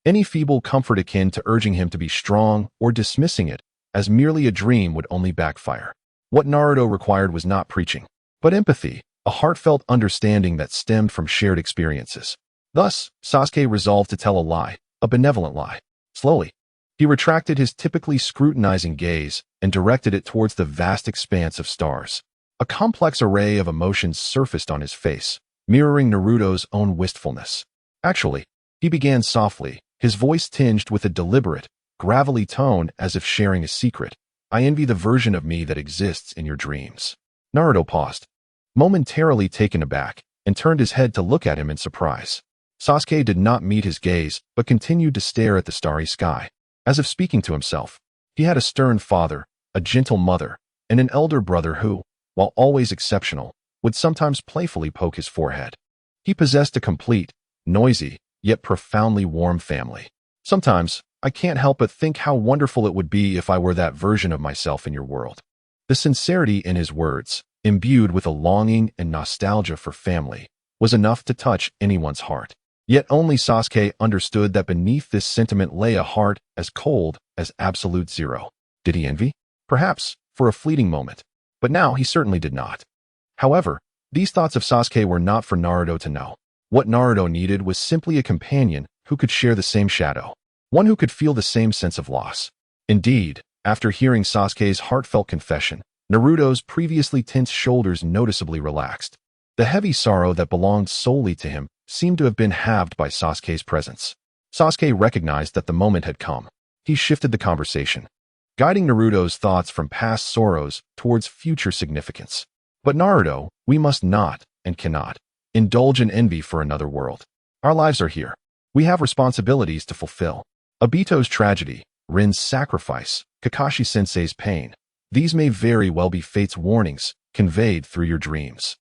any feeble comfort akin to urging him to be strong or dismissing it as merely a dream would only backfire. What Naruto required was not preaching, but empathy, a heartfelt understanding that stemmed from shared experiences. Thus, Sasuke resolved to tell a lie, a benevolent lie. Slowly, he retracted his typically scrutinizing gaze and directed it towards the vast expanse of stars. A complex array of emotions surfaced on his face, mirroring Naruto's own wistfulness. Actually, he began softly, his voice tinged with a deliberate, gravelly tone as if sharing a secret. I envy the version of me that exists in your dreams. Naruto paused, momentarily taken aback, and turned his head to look at him in surprise. Sasuke did not meet his gaze, but continued to stare at the starry sky, as if speaking to himself. He had a stern father, a gentle mother, and an elder brother who, while always exceptional, would sometimes playfully poke his forehead. He possessed a complete, noisy, yet profoundly warm family. Sometimes, I can't help but think how wonderful it would be if I were that version of myself in your world. The sincerity in his words, imbued with a longing and nostalgia for family, was enough to touch anyone's heart. Yet only Sasuke understood that beneath this sentiment lay a heart as cold as absolute zero. Did he envy? Perhaps, for a fleeting moment. But now he certainly did not. However, these thoughts of Sasuke were not for Naruto to know. What Naruto needed was simply a companion who could share the same shadow, one who could feel the same sense of loss. Indeed, after hearing Sasuke's heartfelt confession, Naruto's previously tense shoulders noticeably relaxed. The heavy sorrow that belonged solely to him seemed to have been halved by Sasuke's presence. Sasuke recognized that the moment had come. He shifted the conversation, guiding Naruto's thoughts from past sorrows towards future significance. But Naruto, we must not, and cannot, indulge in envy for another world. Our lives are here. We have responsibilities to fulfill. Obito's tragedy, Rin's sacrifice, Kakashi-sensei's pain. These may very well be fate's warnings, conveyed through your dreams.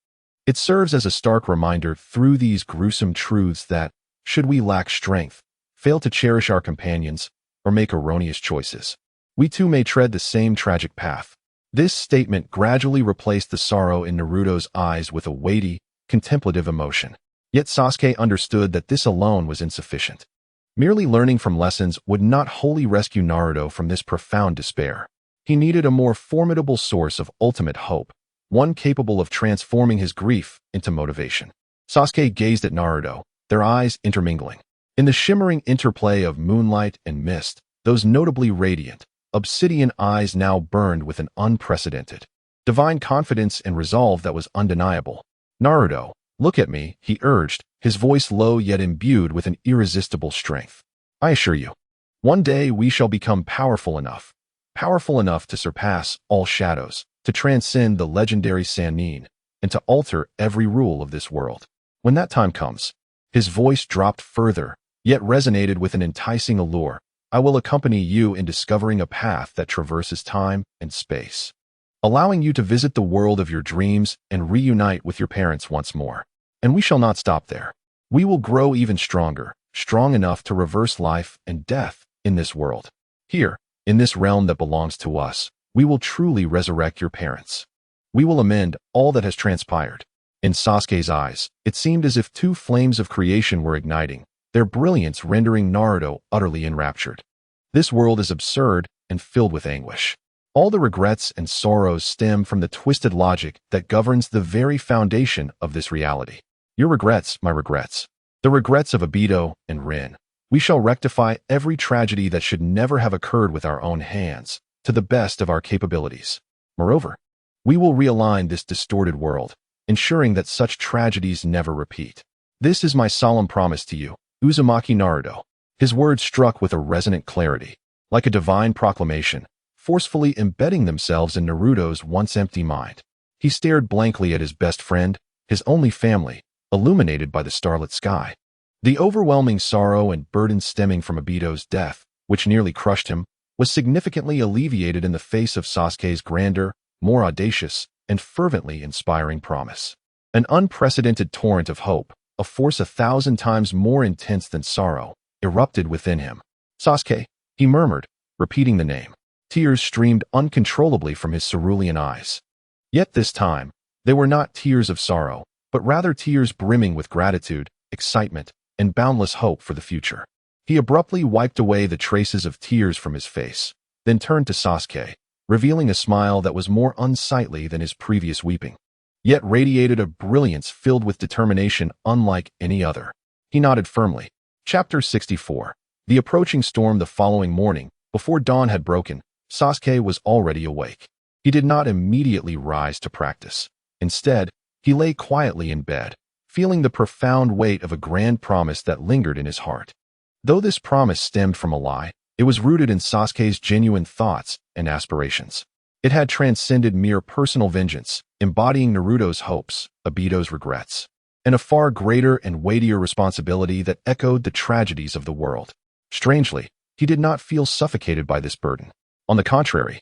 It serves as a stark reminder through these gruesome truths that, should we lack strength, fail to cherish our companions, or make erroneous choices, we too may tread the same tragic path. This statement gradually replaced the sorrow in Naruto's eyes with a weighty, contemplative emotion. Yet Sasuke understood that this alone was insufficient. Merely learning from lessons would not wholly rescue Naruto from this profound despair. He needed a more formidable source of ultimate hope, one capable of transforming his grief into motivation. Sasuke gazed at Naruto, their eyes intermingling. In the shimmering interplay of moonlight and mist, those notably radiant, obsidian eyes now burned with an unprecedented, divine confidence and resolve that was undeniable. Naruto, look at me, he urged, his voice low yet imbued with an irresistible strength. I assure you, one day we shall become powerful enough to surpass all shadows, to transcend the legendary Sannin, and to alter every rule of this world. When that time comes, his voice dropped further, yet resonated with an enticing allure. I will accompany you in discovering a path that traverses time and space, allowing you to visit the world of your dreams and reunite with your parents once more. And we shall not stop there. We will grow even stronger, strong enough to reverse life and death in this world. Here, in this realm that belongs to us, we will truly resurrect your parents. We will amend all that has transpired. In Sasuke's eyes, it seemed as if two flames of creation were igniting, their brilliance rendering Naruto utterly enraptured. This world is absurd and filled with anguish. All the regrets and sorrows stem from the twisted logic that governs the very foundation of this reality. Your regrets, my regrets. The regrets of Obito and Rin. We shall rectify every tragedy that should never have occurred with our own hands, to the best of our capabilities. Moreover, we will realign this distorted world, ensuring that such tragedies never repeat. This is my solemn promise to you, Uzumaki Naruto. His words struck with a resonant clarity, like a divine proclamation, forcefully embedding themselves in Naruto's once empty mind. He stared blankly at his best friend, his only family, illuminated by the starlit sky. The overwhelming sorrow and burden stemming from Obito's death which nearly crushed him, was significantly alleviated in the face of Sasuke's grander, more audacious, and fervently inspiring promise. An unprecedented torrent of hope, a force 1,000 times more intense than sorrow, erupted within him. "Sasuke," he murmured, repeating the name. Tears streamed uncontrollably from his cerulean eyes. Yet this time, they were not tears of sorrow, but rather tears brimming with gratitude, excitement, and boundless hope for the future. He abruptly wiped away the traces of tears from his face, then turned to Sasuke, revealing a smile that was more unsightly than his previous weeping, yet radiated a brilliance filled with determination unlike any other. He nodded firmly. Chapter 64. The approaching storm. The following morning, before dawn had broken, Sasuke was already awake. He did not immediately rise to practice. Instead, he lay quietly in bed, feeling the profound weight of a grand promise that lingered in his heart. Though this promise stemmed from a lie, it was rooted in Sasuke's genuine thoughts and aspirations. It had transcended mere personal vengeance, embodying Naruto's hopes, Obito's regrets, and a far greater and weightier responsibility that echoed the tragedies of the world. Strangely, he did not feel suffocated by this burden. On the contrary,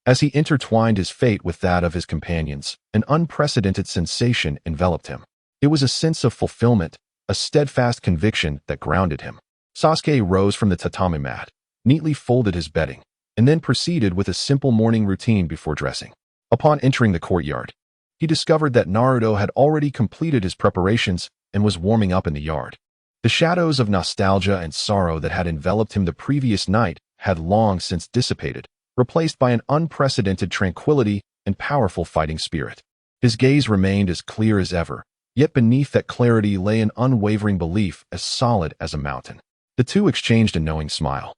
as he intertwined his fate with that of his companions, an unprecedented sensation enveloped him. It was a sense of fulfillment, a steadfast conviction that grounded him. Sasuke rose from the tatami mat, neatly folded his bedding, and then proceeded with a simple morning routine before dressing. Upon entering the courtyard, he discovered that Naruto had already completed his preparations and was warming up in the yard. The shadows of nostalgia and sorrow that had enveloped him the previous night had long since dissipated, replaced by an unprecedented tranquility and powerful fighting spirit. His gaze remained as clear as ever, yet beneath that clarity lay an unwavering belief as solid as a mountain. The two exchanged a knowing smile,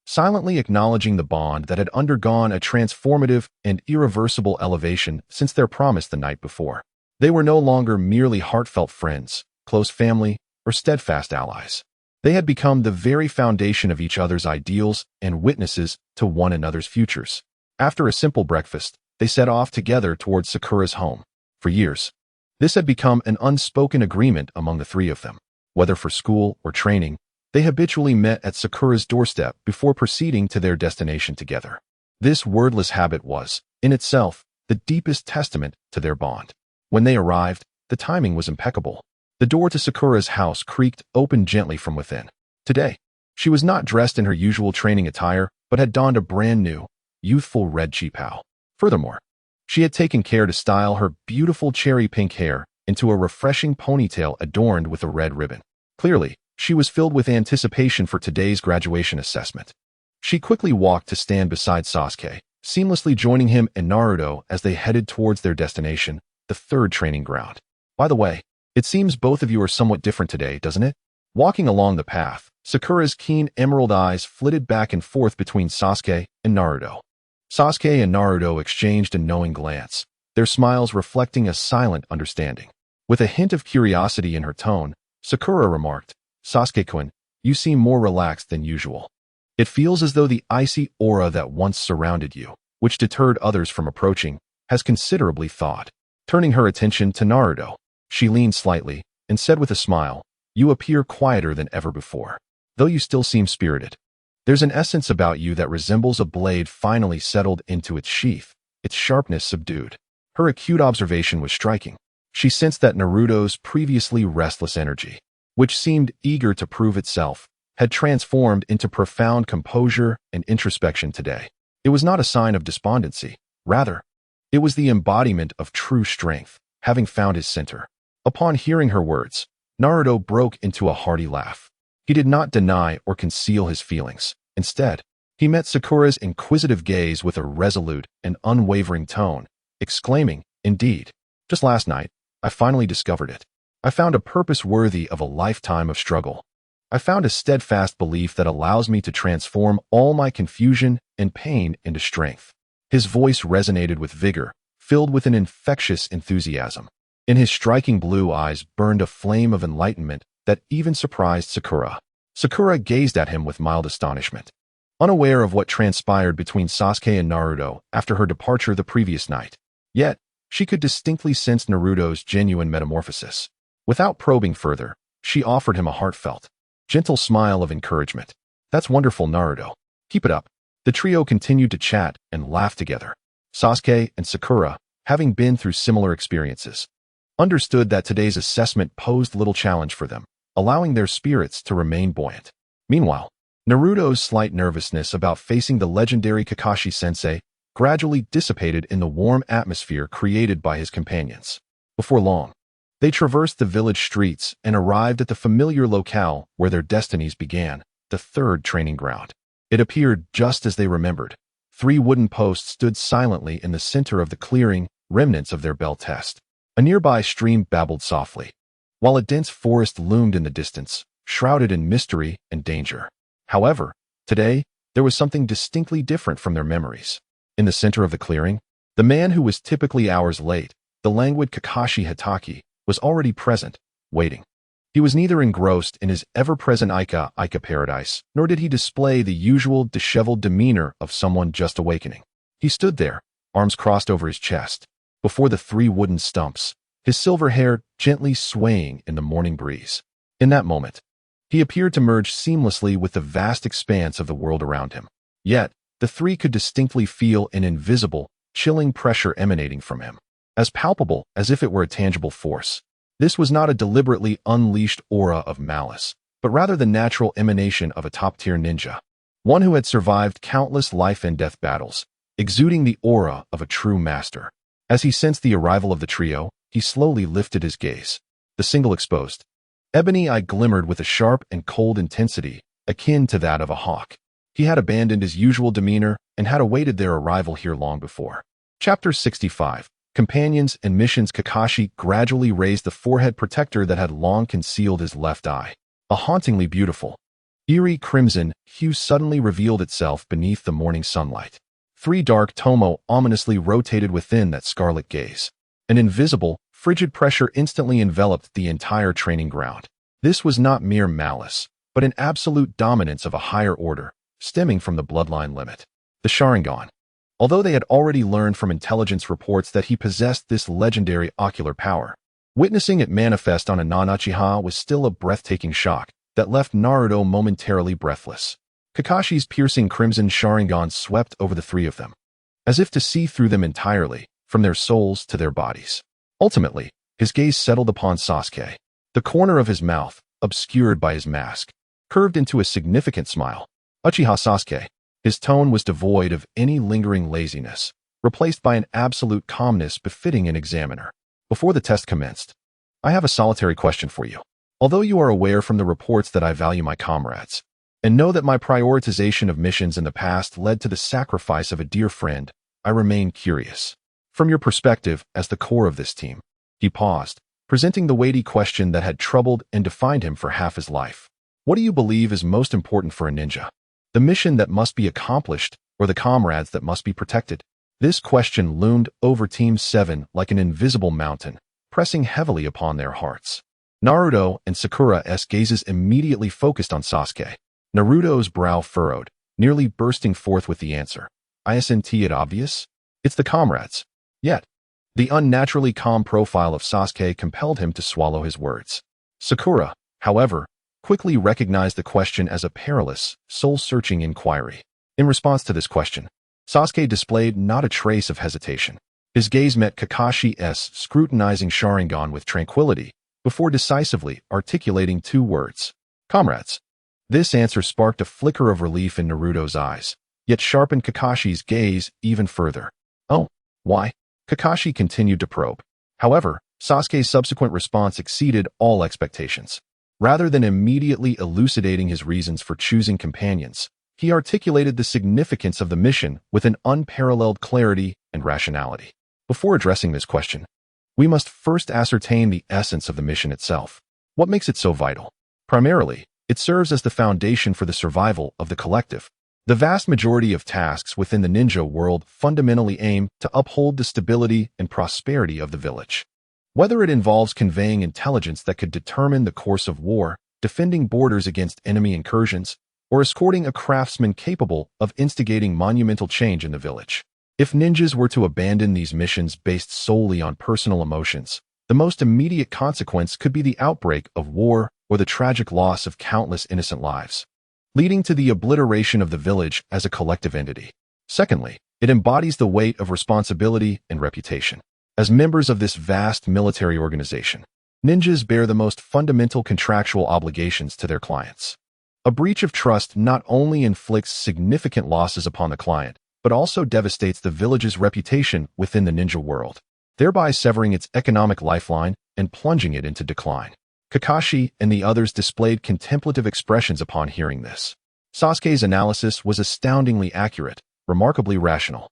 silently acknowledging the bond that had undergone a transformative and irreversible elevation since their promise the night before. They were no longer merely heartfelt friends, close family, or steadfast allies. They had become the very foundation of each other's ideals and witnesses to one another's futures. After a simple breakfast, they set off together towards Sakura's home. For years, this had become an unspoken agreement among the three of them. Whether for school or training, they habitually met at Sakura's doorstep before proceeding to their destination together. This wordless habit was, in itself, the deepest testament to their bond. When they arrived, the timing was impeccable. The door to Sakura's house creaked open gently from within. Today, she was not dressed in her usual training attire, but had donned a brand new, youthful red cheapao. Furthermore, she had taken care to style her beautiful cherry pink hair into a refreshing ponytail adorned with a red ribbon. Clearly, she was filled with anticipation for today's graduation assessment. She quickly walked to stand beside Sasuke, seamlessly joining him and Naruto as they headed towards their destination, the third training ground. By the way, it seems both of you are somewhat different today, doesn't it? Walking along the path, Sakura's keen emerald eyes flitted back and forth between Sasuke and Naruto. Sasuke and Naruto exchanged a knowing glance, their smiles reflecting a silent understanding. With a hint of curiosity in her tone, Sakura remarked, "Sasuke-kun, you seem more relaxed than usual. It feels as though the icy aura that once surrounded you, which deterred others from approaching, has considerably thawed." Turning her attention to Naruto, she leaned slightly and said with a smile, "You appear quieter than ever before, though you still seem spirited. There's an essence about you that resembles a blade finally settled into its sheath, its sharpness subdued." Her acute observation was striking. She sensed that Naruto's previously restless energy, which seemed eager to prove itself, had transformed into profound composure and introspection today. It was not a sign of despondency. Rather, it was the embodiment of true strength, having found his center. Upon hearing her words, Naruto broke into a hearty laugh. He did not deny or conceal his feelings. Instead, he met Sakura's inquisitive gaze with a resolute and unwavering tone, exclaiming, "Indeed, just last night, I finally discovered it. I found a purpose worthy of a lifetime of struggle. I found a steadfast belief that allows me to transform all my confusion and pain into strength." His voice resonated with vigor, filled with an infectious enthusiasm. In his striking blue eyes burned a flame of enlightenment that even surprised Sakura. Sakura gazed at him with mild astonishment, unaware of what transpired between Sasuke and Naruto after her departure the previous night. Yet, she could distinctly sense Naruto's genuine metamorphosis. Without probing further, she offered him a heartfelt, gentle smile of encouragement. "That's wonderful, Naruto. Keep it up. The trio continued to chat and laugh together. Sasuke and Sakura, having been through similar experiences, understood that today's assessment posed little challenge for them, allowing their spirits to remain buoyant. Meanwhile, Naruto's slight nervousness about facing the legendary Kakashi-sensei gradually dissipated in the warm atmosphere created by his companions. Before long, they traversed the village streets and arrived at the familiar locale where their destinies began, the third training ground. It appeared just as they remembered. 3 wooden posts stood silently in the center of the clearing, remnants of their bell test. A nearby stream babbled softly, while a dense forest loomed in the distance, shrouded in mystery and danger. However, today, there was something distinctly different from their memories. In the center of the clearing, the man who was typically hours late, the languid Kakashi Hatake, was already present, waiting. He was neither engrossed in his ever-present Ika paradise, nor did he display the usual disheveled demeanor of someone just awakening. He stood there, arms crossed over his chest, before the 3 wooden stumps, his silver hair gently swaying in the morning breeze. In that moment, he appeared to merge seamlessly with the vast expanse of the world around him. Yet, the 3 could distinctly feel an invisible, chilling pressure emanating from him, as palpable as if it were a tangible force. This was not a deliberately unleashed aura of malice, but rather the natural emanation of a top-tier ninja, one who had survived countless life-and-death battles, exuding the aura of a true master. As he sensed the arrival of the trio, he slowly lifted his gaze. The single exposed, ebony eye glimmered with a sharp and cold intensity, akin to that of a hawk. He had abandoned his usual demeanor and had awaited their arrival here long before. Chapter 65. Companions and Missions. Kakashi gradually raised the forehead protector that had long concealed his left eye. A hauntingly beautiful, eerie crimson hue suddenly revealed itself beneath the morning sunlight. 3 dark tomo ominously rotated within that scarlet gaze. An invisible, frigid pressure instantly enveloped the entire training ground. This was not mere malice, but an absolute dominance of a higher order, stemming from the bloodline limit. The Sharingan. Although they had already learned from intelligence reports that he possessed this legendary ocular power, witnessing it manifest on a non-Uchiha was still a breathtaking shock that left Naruto momentarily breathless. Kakashi's piercing crimson Sharingan swept over the 3 of them, as if to see through them entirely, from their souls to their bodies. Ultimately, his gaze settled upon Sasuke. The corner of his mouth, obscured by his mask, curved into a significant smile. Uchiha Sasuke. His tone was devoid of any lingering laziness, replaced by an absolute calmness befitting an examiner. Before the test commenced, I have a solitary question for you. Although you are aware from the reports that I value my comrades, and know that my prioritization of missions in the past led to the sacrifice of a dear friend, I remain curious. From your perspective as the core of this team, he paused, presenting the weighty question that had troubled and defined him for half his life. What do you believe is most important for a ninja? The mission that must be accomplished, or the comrades that must be protected? This question loomed over Team 7 like an invisible mountain, pressing heavily upon their hearts. Naruto and Sakura's gazes immediately focused on Sasuke. Naruto's brow furrowed, nearly bursting forth with the answer. Isn't it obvious? It's the comrades. Yet, the unnaturally calm profile of Sasuke compelled him to swallow his words. Sakura, however, quickly recognized the question as a perilous, soul-searching inquiry. In response to this question, Sasuke displayed not a trace of hesitation. His gaze met Kakashi's scrutinizing Sharingan with tranquility, before decisively articulating 2 words. Comrades. This answer sparked a flicker of relief in Naruto's eyes, yet sharpened Kakashi's gaze even further. Oh, why? Kakashi continued to probe. However, Sasuke's subsequent response exceeded all expectations. Rather than immediately elucidating his reasons for choosing companions, he articulated the significance of the mission with an unparalleled clarity and rationality. Before addressing this question, we must first ascertain the essence of the mission itself. What makes it so vital? Primarily, it serves as the foundation for the survival of the collective. The vast majority of tasks within the ninja world fundamentally aim to uphold the stability and prosperity of the village. Whether it involves conveying intelligence that could determine the course of war, defending borders against enemy incursions, or escorting a craftsman capable of instigating monumental change in the village. If ninjas were to abandon these missions based solely on personal emotions, the most immediate consequence could be the outbreak of war or the tragic loss of countless innocent lives. leading to the obliteration of the village as a collective entity. Secondly, it embodies the weight of responsibility and reputation. As members of this vast military organization, ninjas bear the most fundamental contractual obligations to their clients. A breach of trust not only inflicts significant losses upon the client, but also devastates the village's reputation within the ninja world, thereby severing its economic lifeline and plunging it into decline. Kakashi and the others displayed contemplative expressions upon hearing this. Sasuke's analysis was astoundingly accurate, remarkably rational,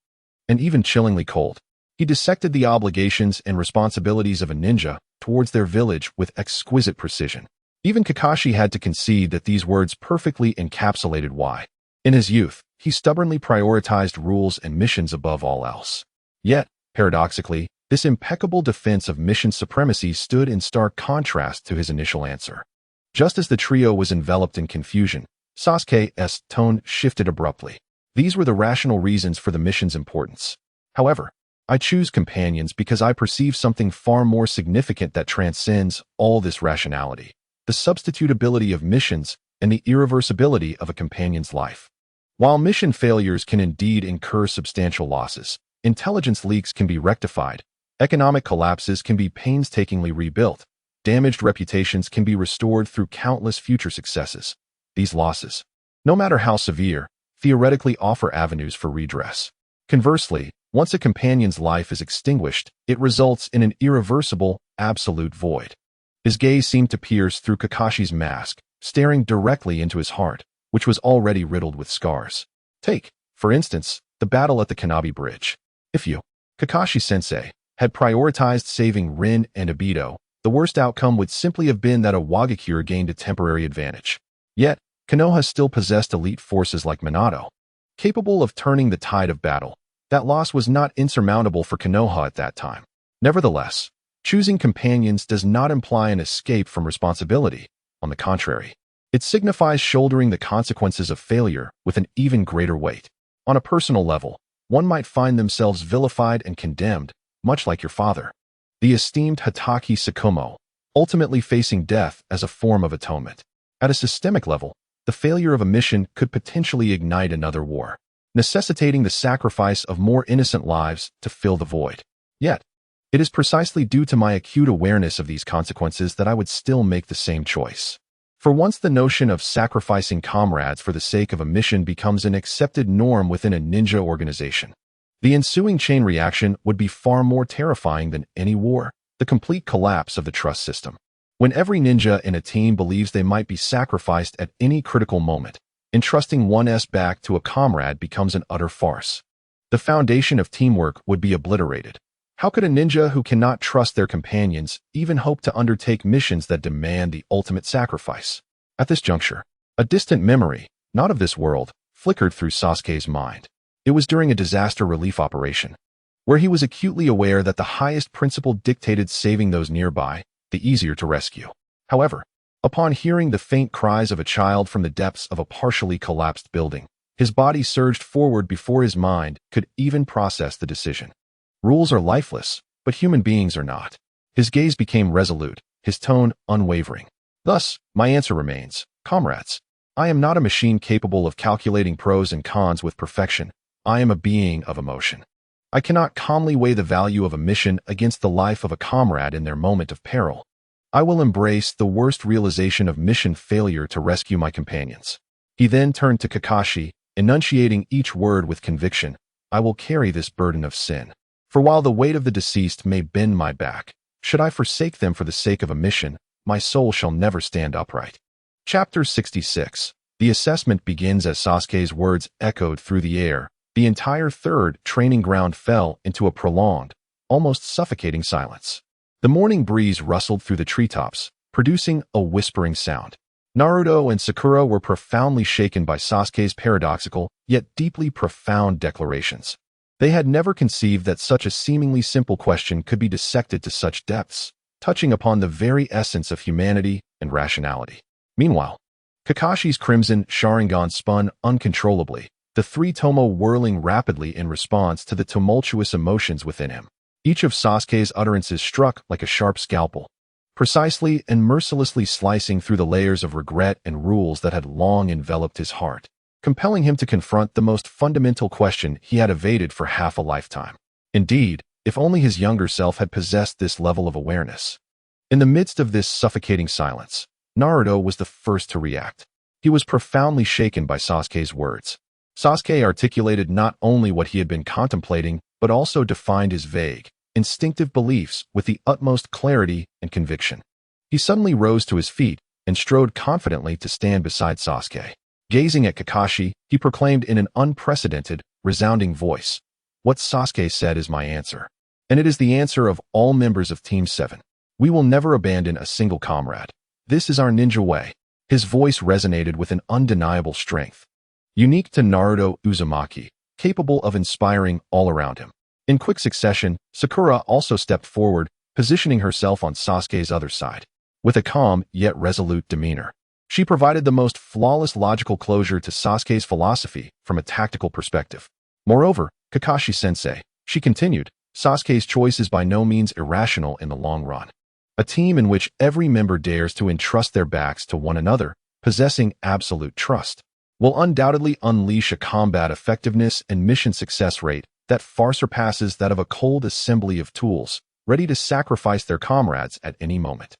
and even chillingly cold. He dissected the obligations and responsibilities of a ninja towards their village with exquisite precision. Even Kakashi had to concede that these words perfectly encapsulated why. In his youth, he stubbornly prioritized rules and missions above all else. Yet, paradoxically, this impeccable defense of mission supremacy stood in stark contrast to his initial answer. Just as the trio was enveloped in confusion, Sasuke's tone shifted abruptly. These were the rational reasons for the mission's importance. However, I choose companions because I perceive something far more significant that transcends all this rationality: the substitutability of missions and the irreversibility of a companion's life. While mission failures can indeed incur substantial losses, intelligence leaks can be rectified, economic collapses can be painstakingly rebuilt, damaged reputations can be restored through countless future successes. These losses, no matter how severe, theoretically offer avenues for redress. Conversely, once a companion's life is extinguished, it results in an irreversible, absolute void. His gaze seemed to pierce through Kakashi's mask, staring directly into his heart, which was already riddled with scars. Take, for instance, the battle at the Kanabi Bridge. If you, Kakashi-sensei, had prioritized saving Rin and Obito, the worst outcome would simply have been that a Wagakure gained a temporary advantage. Yet, Konoha still possessed elite forces like Minato, capable of turning the tide of battle. That loss was not insurmountable for Konoha at that time. Nevertheless, choosing companions does not imply an escape from responsibility. On the contrary, it signifies shouldering the consequences of failure with an even greater weight. On a personal level, one might find themselves vilified and condemned, much like your father, the esteemed Hatake Tsukuyomi, ultimately facing death as a form of atonement. At a systemic level, the failure of a mission could potentially ignite another war, necessitating the sacrifice of more innocent lives to fill the void. Yet, it is precisely due to my acute awareness of these consequences that I would still make the same choice. For once the notion of sacrificing comrades for the sake of a mission becomes an accepted norm within a ninja organization, the ensuing chain reaction would be far more terrifying than any war: the complete collapse of the trust system. When every ninja in a team believes they might be sacrificed at any critical moment, entrusting one's back to a comrade becomes an utter farce. The foundation of teamwork would be obliterated. How could a ninja who cannot trust their companions even hope to undertake missions that demand the ultimate sacrifice? At this juncture, a distant memory, not of this world, flickered through Sasuke's mind. It was during a disaster relief operation, where he was acutely aware that the highest principle dictated saving those nearby, the easier to rescue. However, upon hearing the faint cries of a child from the depths of a partially collapsed building, his body surged forward before his mind could even process the decision. Rules are lifeless, but human beings are not. His gaze became resolute, his tone unwavering. Thus, my answer remains: comrades, I am not a machine capable of calculating pros and cons with perfection. I am a being of emotion. I cannot calmly weigh the value of a mission against the life of a comrade in their moment of peril. I will embrace the worst realization of mission failure to rescue my companions. He then turned to Kakashi, enunciating each word with conviction: I will carry this burden of sin. For while the weight of the deceased may bend my back, should I forsake them for the sake of a mission, my soul shall never stand upright. Chapter 66. The assessment begins as Sasuke's words echoed through the air. The entire third training ground fell into a prolonged, almost suffocating silence. The morning breeze rustled through the treetops, producing a whispering sound. Naruto and Sakura were profoundly shaken by Sasuke's paradoxical, yet deeply profound declarations. They had never conceived that such a seemingly simple question could be dissected to such depths, touching upon the very essence of humanity and rationality. Meanwhile, Kakashi's crimson Sharingan spun uncontrollably, the three tomo whirling rapidly in response to the tumultuous emotions within him. Each of Sasuke's utterances struck like a sharp scalpel, precisely and mercilessly slicing through the layers of regret and rules that had long enveloped his heart, compelling him to confront the most fundamental question he had evaded for half a lifetime. Indeed, if only his younger self had possessed this level of awareness. In the midst of this suffocating silence, Naruto was the first to react. He was profoundly shaken by Sasuke's words. Sasuke articulated not only what he had been contemplating, but also defined his vague, instinctive beliefs with the utmost clarity and conviction. He suddenly rose to his feet and strode confidently to stand beside Sasuke. Gazing at Kakashi, he proclaimed in an unprecedented, resounding voice, "What Sasuke said is my answer. And it is the answer of all members of Team 7. We will never abandon a single comrade. This is our ninja way." His voice resonated with an undeniable strength, unique to Naruto Uzumaki, capable of inspiring all around him. In quick succession, Sakura also stepped forward, positioning herself on Sasuke's other side. With a calm yet resolute demeanor, she provided the most flawless logical closure to Sasuke's philosophy from a tactical perspective. Moreover, Kakashi-sensei, she continued, Sasuke's choice is by no means irrational in the long run. A team in which every member dares to entrust their backs to one another, possessing absolute trust, will undoubtedly unleash a combat effectiveness and mission success rate that far surpasses that of a cold assembly of tools, ready to sacrifice their comrades at any moment.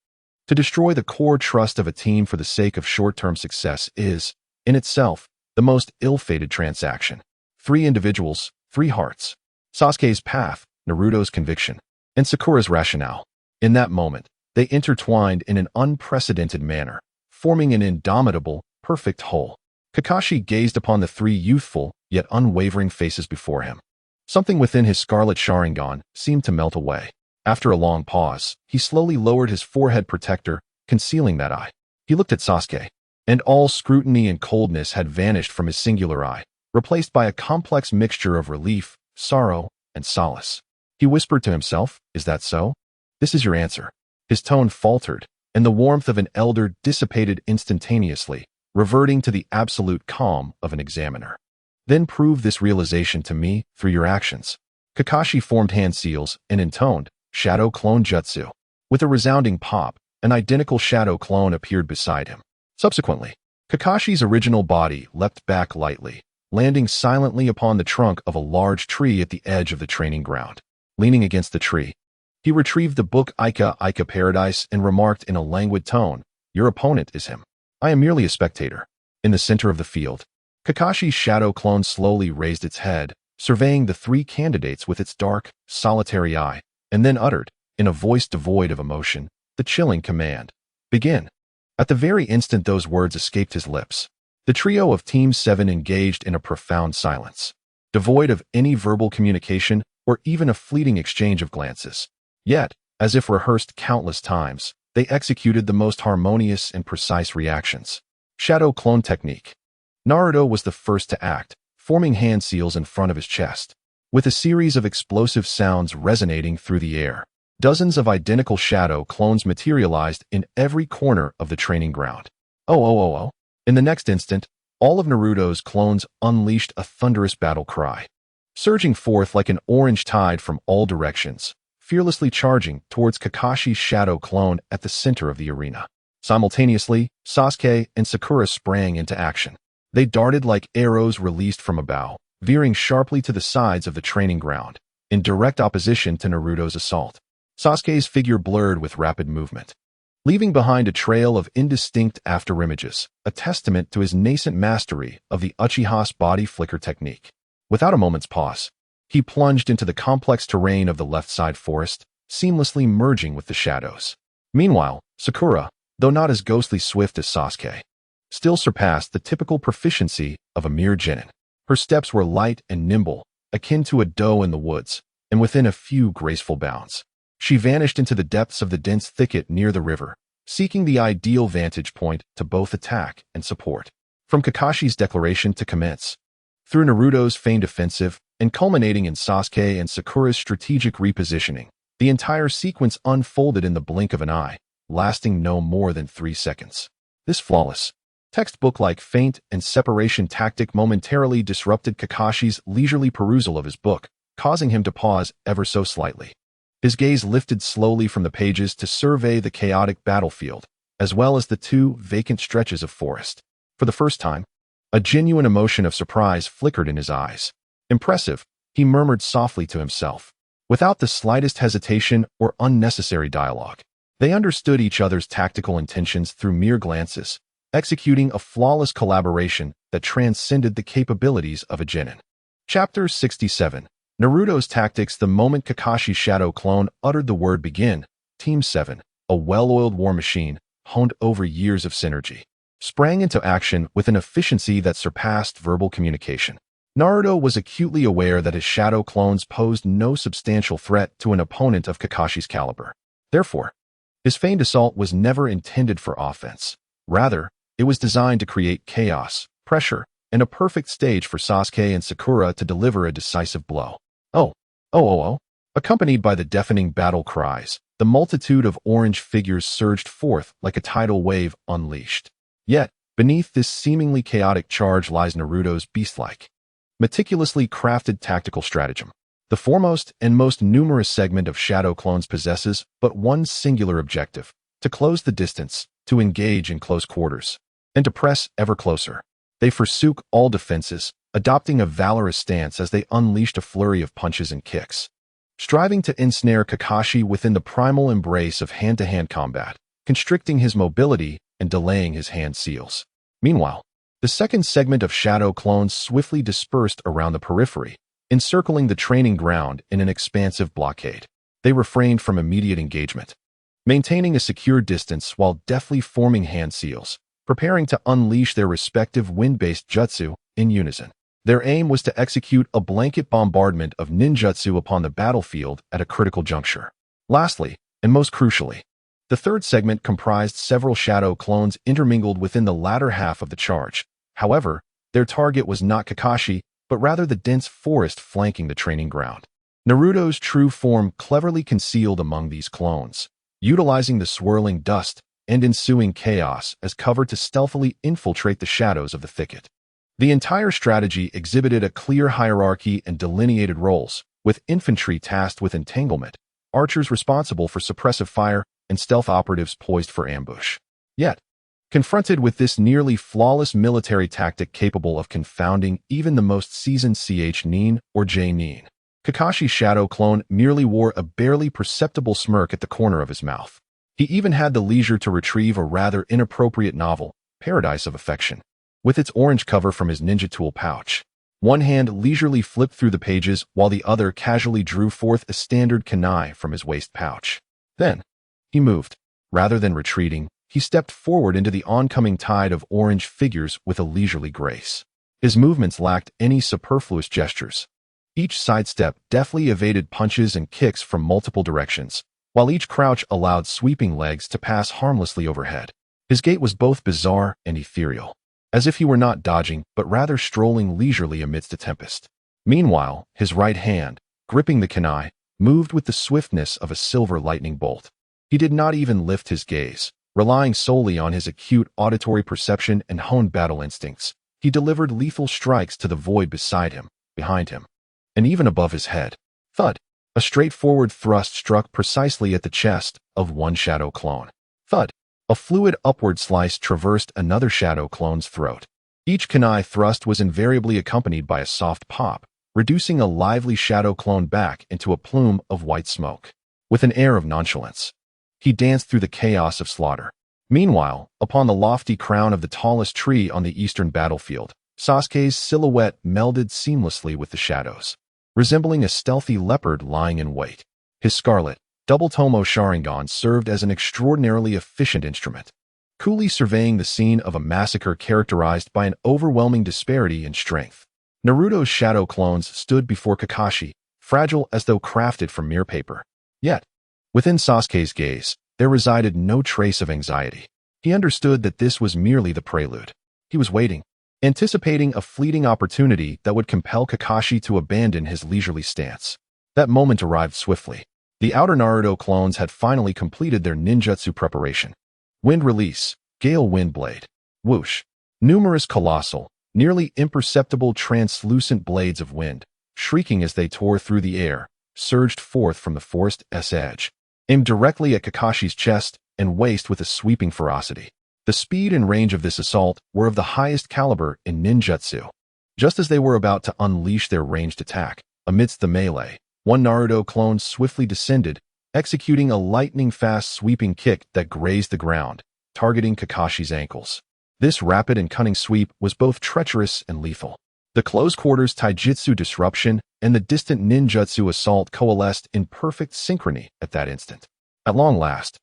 To destroy the core trust of a team for the sake of short-term success is, in itself, the most ill-fated transaction. 3 individuals, 3 hearts. Sasuke's path, Naruto's conviction, and Sakura's rationale. In that moment, they intertwined in an unprecedented manner, forming an indomitable, perfect whole. Kakashi gazed upon the 3 youthful, yet unwavering faces before him. Something within his scarlet Sharingan seemed to melt away. After a long pause, he slowly lowered his forehead protector, concealing that eye. He looked at Sasuke, and all scrutiny and coldness had vanished from his singular eye, replaced by a complex mixture of relief, sorrow, and solace. He whispered to himself, "Is that so? This is your answer." His tone faltered, and the warmth of an elder dissipated instantaneously, reverting to the absolute calm of an examiner. "Then prove this realization to me through your actions." Kakashi formed hand seals and intoned, "Shadow Clone Jutsu." With a resounding pop, an identical shadow clone appeared beside him. Subsequently, Kakashi's original body leapt back lightly, landing silently upon the trunk of a large tree at the edge of the training ground. Leaning against the tree, he retrieved the book Ika Paradise and remarked in a languid tone, "Your opponent is him. I am merely a spectator." In the center of the field, Kakashi's shadow clone slowly raised its head, surveying the 3 candidates with its dark, solitary eye, and then uttered, in a voice devoid of emotion, the chilling command, "Begin." At the very instant those words escaped his lips, the trio of Team 7 engaged in a profound silence, devoid of any verbal communication or even a fleeting exchange of glances. Yet, as if rehearsed countless times, they executed the most harmonious and precise reactions. Shadow Clone Technique. Naruto was the first to act, forming hand seals in front of his chest. With a series of explosive sounds resonating through the air, dozens of identical shadow clones materialized in every corner of the training ground. Oh. In the next instant, all of Naruto's clones unleashed a thunderous battle cry, surging forth like an orange tide from all directions, fearlessly charging towards Kakashi's shadow clone at the center of the arena. Simultaneously, Sasuke and Sakura sprang into action. They darted like arrows released from a bow, veering sharply to the sides of the training ground, in direct opposition to Naruto's assault. Sasuke's figure blurred with rapid movement, leaving behind a trail of indistinct afterimages, a testament to his nascent mastery of the Uchiha's body flicker technique. Without a moment's pause, he plunged into the complex terrain of the left side forest, seamlessly merging with the shadows. Meanwhile, Sakura, though not as ghostly swift as Sasuke, still surpassed the typical proficiency of a mere genin. Her steps were light and nimble, akin to a doe in the woods, and within a few graceful bounds, she vanished into the depths of the dense thicket near the river, seeking the ideal vantage point to both attack and support. From Kakashi's declaration to commence, through Naruto's feigned offensive, and culminating in Sasuke and Sakura's strategic repositioning, the entire sequence unfolded in the blink of an eye, lasting no more than 3 seconds. This flawless, textbook-like feint and separation tactic momentarily disrupted Kakashi's leisurely perusal of his book, causing him to pause ever so slightly. His gaze lifted slowly from the pages to survey the chaotic battlefield, as well as the two vacant stretches of forest. For the first time, a genuine emotion of surprise flickered in his eyes. Impressive, he murmured softly to himself, without the slightest hesitation or unnecessary dialogue. They understood each other's tactical intentions through mere glances, executing a flawless collaboration that transcended the capabilities of a genin. Chapter 67. Naruto's Tactics. The moment Kakashi's shadow clone uttered the word begin, Team 7, a well-oiled war machine, honed over years of synergy, sprang into action with an efficiency that surpassed verbal communication. Naruto was acutely aware that his shadow clones posed no substantial threat to an opponent of Kakashi's caliber. Therefore, his feigned assault was never intended for offense. Rather, it was designed to create chaos, pressure, and a perfect stage for Sasuke and Sakura to deliver a decisive blow. Oh, oh, oh, oh. Accompanied by the deafening battle cries, the multitude of orange figures surged forth like a tidal wave unleashed. Yet, beneath this seemingly chaotic charge lies Naruto's beast-like, meticulously crafted tactical stratagem. The foremost and most numerous segment of shadow clones possesses but one singular objective: to close the distance, to engage in close quarters, and to press ever closer. They forsook all defenses, adopting a valorous stance as they unleashed a flurry of punches and kicks, striving to ensnare Kakashi within the primal embrace of hand-to-hand combat, constricting his mobility and delaying his hand seals. Meanwhile, the second segment of shadow clones swiftly dispersed around the periphery, encircling the training ground in an expansive blockade. They refrained from immediate engagement, maintaining a secure distance while deftly forming hand seals, preparing to unleash their respective wind-based jutsu in unison. Their aim was to execute a blanket bombardment of ninjutsu upon the battlefield at a critical juncture. Lastly, and most crucially, the third segment comprised several shadow clones intermingled within the latter half of the charge. However, their target was not Kakashi, but rather the dense forest flanking the training ground. Naruto's true form cleverly concealed among these clones, utilizing the swirling dust and ensuing chaos as cover to stealthily infiltrate the shadows of the thicket. The entire strategy exhibited a clear hierarchy and delineated roles, with infantry tasked with entanglement, archers responsible for suppressive fire, and stealth operatives poised for ambush. Yet, confronted with this nearly flawless military tactic capable of confounding even the most seasoned Nin or Nin, Kakashi's shadow clone merely wore a barely perceptible smirk at the corner of his mouth. He even had the leisure to retrieve a rather inappropriate novel, Paradise of Affection, with its orange cover from his ninja tool pouch. One hand leisurely flipped through the pages while the other casually drew forth a standard kunai from his waist pouch. Then, he moved. Rather than retreating, he stepped forward into the oncoming tide of orange figures with a leisurely grace. His movements lacked any superfluous gestures. Each sidestep deftly evaded punches and kicks from multiple directions, while each crouch allowed sweeping legs to pass harmlessly overhead. His gait was both bizarre and ethereal, as if he were not dodging but rather strolling leisurely amidst a tempest. Meanwhile, his right hand, gripping the kunai, moved with the swiftness of a silver lightning bolt. He did not even lift his gaze. Relying solely on his acute auditory perception and honed battle instincts, he delivered lethal strikes to the void beside him, behind him, and even above his head. Thud! A straightforward thrust struck precisely at the chest of one shadow clone. Thud! A fluid upward slice traversed another shadow clone's throat. Each kunai thrust was invariably accompanied by a soft pop, reducing a lively shadow clone back into a plume of white smoke. With an air of nonchalance, he danced through the chaos of slaughter. Meanwhile, upon the lofty crown of the tallest tree on the eastern battlefield, Sasuke's silhouette melded seamlessly with the shadows, resembling a stealthy leopard lying in wait. His scarlet, double-tomo Sharingan served as an extraordinarily efficient instrument, coolly surveying the scene of a massacre characterized by an overwhelming disparity in strength. Naruto's shadow clones stood before Kakashi, fragile as though crafted from mere paper. Yet, within Sasuke's gaze, there resided no trace of anxiety. He understood that this was merely the prelude. He was waiting, anticipating a fleeting opportunity that would compel Kakashi to abandon his leisurely stance. That moment arrived swiftly. The outer Naruto clones had finally completed their ninjutsu preparation. Wind release, gale wind blade, whoosh. Numerous colossal, nearly imperceptible translucent blades of wind, shrieking as they tore through the air, surged forth from the forest's edge, aimed directly at Kakashi's chest and waist with a sweeping ferocity. The speed and range of this assault were of the highest caliber in ninjutsu. Just as they were about to unleash their ranged attack, amidst the melee, one Naruto clone swiftly descended, executing a lightning-fast sweeping kick that grazed the ground, targeting Kakashi's ankles. This rapid and cunning sweep was both treacherous and lethal. The close-quarters taijutsu disruption and the distant ninjutsu assault coalesced in perfect synchrony at that instant. At long last,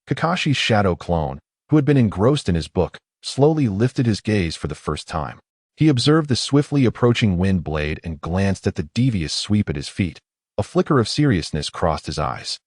Kakashi's shadow clone, who had been engrossed in his book, slowly lifted his gaze for the first time. He observed the swiftly approaching wind blade and glanced at the devious sweep at his feet. A flicker of seriousness crossed his eyes.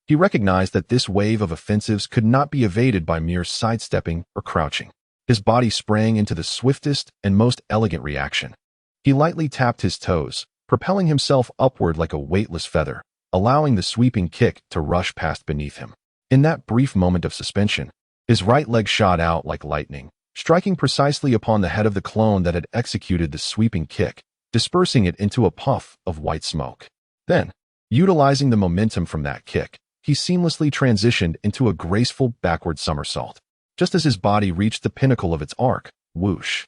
He recognized that this wave of offensives could not be evaded by mere sidestepping or crouching. His body sprang into the swiftest and most elegant reaction. He lightly tapped his toes, propelling himself upward like a weightless feather, allowing the sweeping kick to rush past beneath him. In that brief moment of suspension, his right leg shot out like lightning, striking precisely upon the head of the clone that had executed the sweeping kick, dispersing it into a puff of white smoke. Then, utilizing the momentum from that kick, he seamlessly transitioned into a graceful backward somersault. Just as his body reached the pinnacle of its arc, whoosh!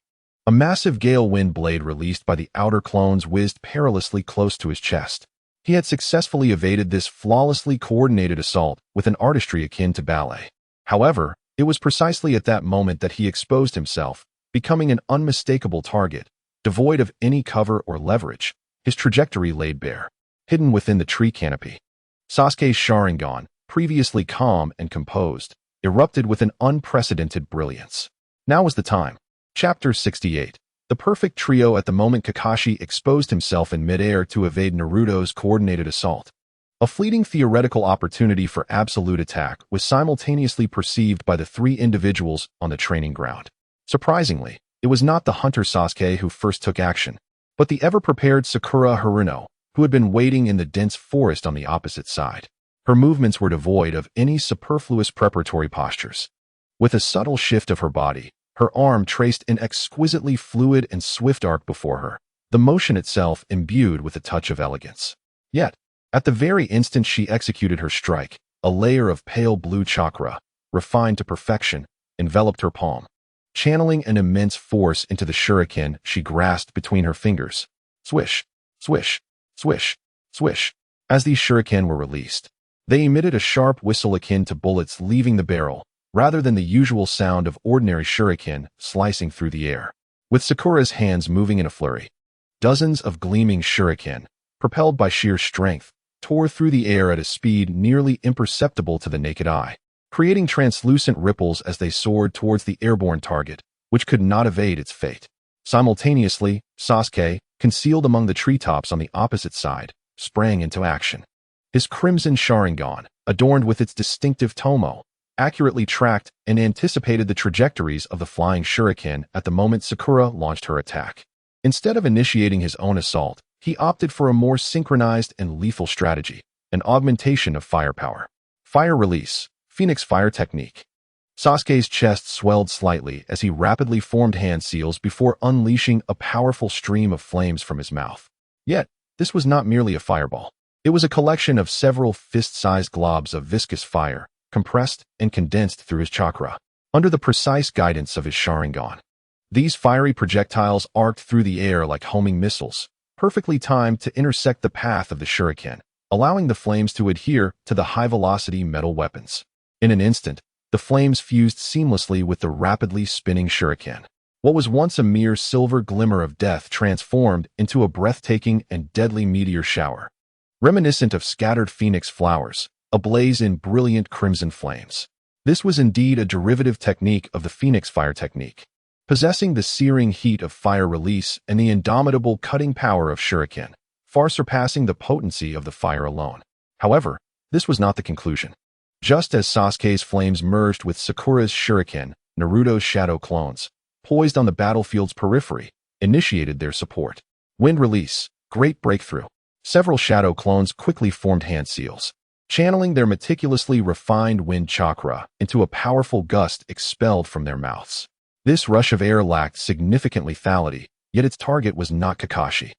A massive gale wind blade released by the outer clones whizzed perilously close to his chest. He had successfully evaded this flawlessly coordinated assault with an artistry akin to ballet. However, it was precisely at that moment that he exposed himself, becoming an unmistakable target, devoid of any cover or leverage, his trajectory laid bare, hidden within the tree canopy. Sasuke's Sharingan, previously calm and composed, erupted with an unprecedented brilliance. Now was the time. Chapter 68. The perfect trio. At the moment Kakashi exposed himself in midair to evade Naruto's coordinated assault. A fleeting theoretical opportunity for absolute attack was simultaneously perceived by the three individuals on the training ground. Surprisingly, it was not the hunter Sasuke who first took action, but the ever-prepared Sakura Haruno, who had been waiting in the dense forest on the opposite side. Her movements were devoid of any superfluous preparatory postures. With a subtle shift of her body, her arm traced an exquisitely fluid and swift arc before her, the motion itself imbued with a touch of elegance. Yet, at the very instant she executed her strike, a layer of pale blue chakra, refined to perfection, enveloped her palm. Channeling an immense force into the shuriken she grasped between her fingers. Swish, swish, swish, swish. As these shuriken were released, they emitted a sharp whistle akin to bullets leaving the barrel, rather than the usual sound of ordinary shuriken slicing through the air. With Sakura's hands moving in a flurry, dozens of gleaming shuriken, propelled by sheer strength, tore through the air at a speed nearly imperceptible to the naked eye, creating translucent ripples as they soared towards the airborne target, which could not evade its fate. Simultaneously, Sasuke, concealed among the treetops on the opposite side, sprang into action. His crimson Sharingan, adorned with its distinctive tomo, accurately tracked and anticipated the trajectories of the flying shuriken at the moment Sakura launched her attack. Instead of initiating his own assault, he opted for a more synchronized and lethal strategy, an augmentation of firepower. Fire release, Phoenix Fire technique. Sasuke's chest swelled slightly as he rapidly formed hand seals before unleashing a powerful stream of flames from his mouth. Yet, this was not merely a fireball. It was a collection of several fist-sized globs of viscous fire, compressed and condensed through his chakra, under the precise guidance of his Sharingan. These fiery projectiles arced through the air like homing missiles, perfectly timed to intersect the path of the shuriken, allowing the flames to adhere to the high-velocity metal weapons. In an instant, the flames fused seamlessly with the rapidly spinning shuriken. What was once a mere silver glimmer of death transformed into a breathtaking and deadly meteor shower, reminiscent of scattered phoenix flowers, ablaze in brilliant crimson flames. This was indeed a derivative technique of the Phoenix Fire technique, possessing the searing heat of fire release and the indomitable cutting power of shuriken, far surpassing the potency of the fire alone. However, this was not the conclusion. Just as Sasuke's flames merged with Sakura's shuriken, Naruto's shadow clones, poised on the battlefield's periphery, initiated their support. Wind release, great breakthrough. Several shadow clones quickly formed hand seals, channeling their meticulously refined wind chakra into a powerful gust expelled from their mouths. This rush of air lacked significant lethality, yet its target was not Kakashi.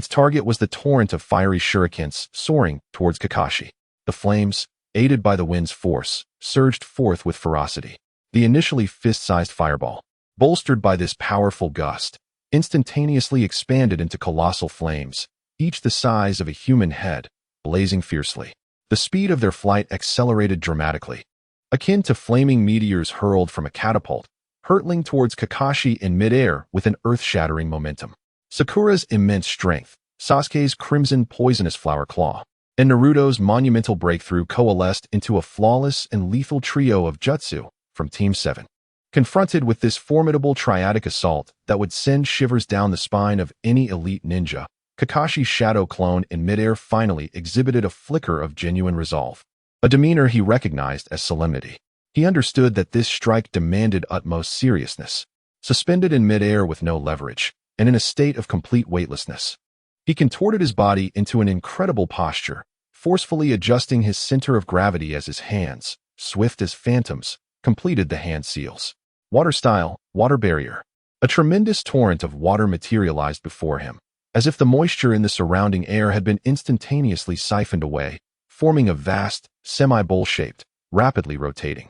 Its target was the torrent of fiery shurikens soaring towards Kakashi. The flames, aided by the wind's force, surged forth with ferocity. The initially fist-sized fireball, bolstered by this powerful gust, instantaneously expanded into colossal flames, each the size of a human head, blazing fiercely. The speed of their flight accelerated dramatically, akin to flaming meteors hurled from a catapult, hurtling towards Kakashi in midair with an earth-shattering momentum. Sakura's immense strength, Sasuke's crimson poisonous flower claw, and Naruto's monumental breakthrough coalesced into a flawless and lethal trio of jutsu from Team 7. Confronted with this formidable triadic assault that would send shivers down the spine of any elite ninja, Kakashi's shadow clone in midair finally exhibited a flicker of genuine resolve, a demeanor he recognized as solemnity. He understood that this strike demanded utmost seriousness. Suspended in midair with no leverage, and in a state of complete weightlessness, he contorted his body into an incredible posture, forcefully adjusting his center of gravity as his hands, swift as phantoms, completed the hand seals. Water style, water barrier. A tremendous torrent of water materialized before him, as if the moisture in the surrounding air had been instantaneously siphoned away, forming a vast, semi-bowl-shaped, rapidly rotating,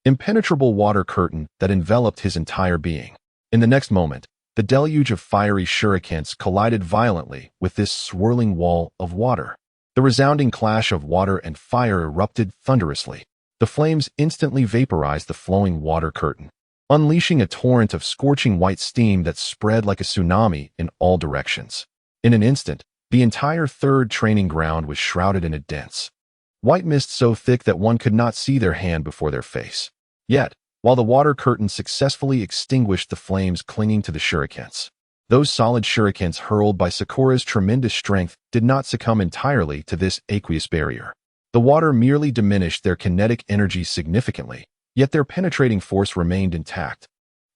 impenetrable water curtain that enveloped his entire being. In the next moment, the deluge of fiery shurikens collided violently with this swirling wall of water. The resounding clash of water and fire erupted thunderously. The flames instantly vaporized the flowing water curtain, unleashing a torrent of scorching white steam that spread like a tsunami in all directions. In an instant, the entire third training ground was shrouded in a dense, white mist so thick that one could not see their hand before their face. Yet, while the water curtain successfully extinguished the flames clinging to the shurikens, those solid shurikens hurled by Sakura's tremendous strength did not succumb entirely to this aqueous barrier. The water merely diminished their kinetic energy significantly, yet their penetrating force remained intact.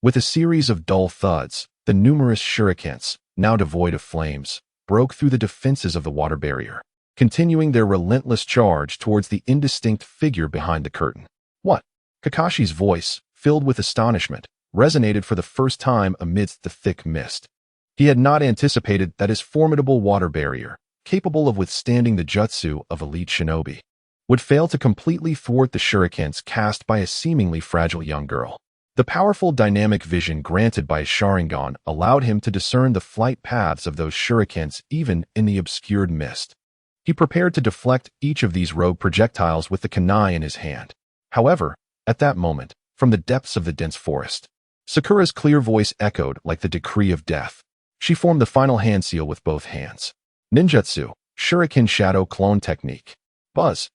With a series of dull thuds, the numerous shurikens, now devoid of flames, broke through the defenses of the water barrier, continuing their relentless charge towards the indistinct figure behind the curtain. What? Kakashi's voice, filled with astonishment, resonated for the first time amidst the thick mist. He had not anticipated that his formidable water barrier, capable of withstanding the jutsu of elite shinobi, would fail to completely thwart the shurikens cast by a seemingly fragile young girl. The powerful dynamic vision granted by Sharingan allowed him to discern the flight paths of those shurikens even in the obscured mist. He prepared to deflect each of these rogue projectiles with the kunai in his hand. However, at that moment, from the depths of the dense forest, Sakura's clear voice echoed like the decree of death. She formed the final hand seal with both hands. Ninjutsu, Shuriken Shadow Clone Technique. Buzz.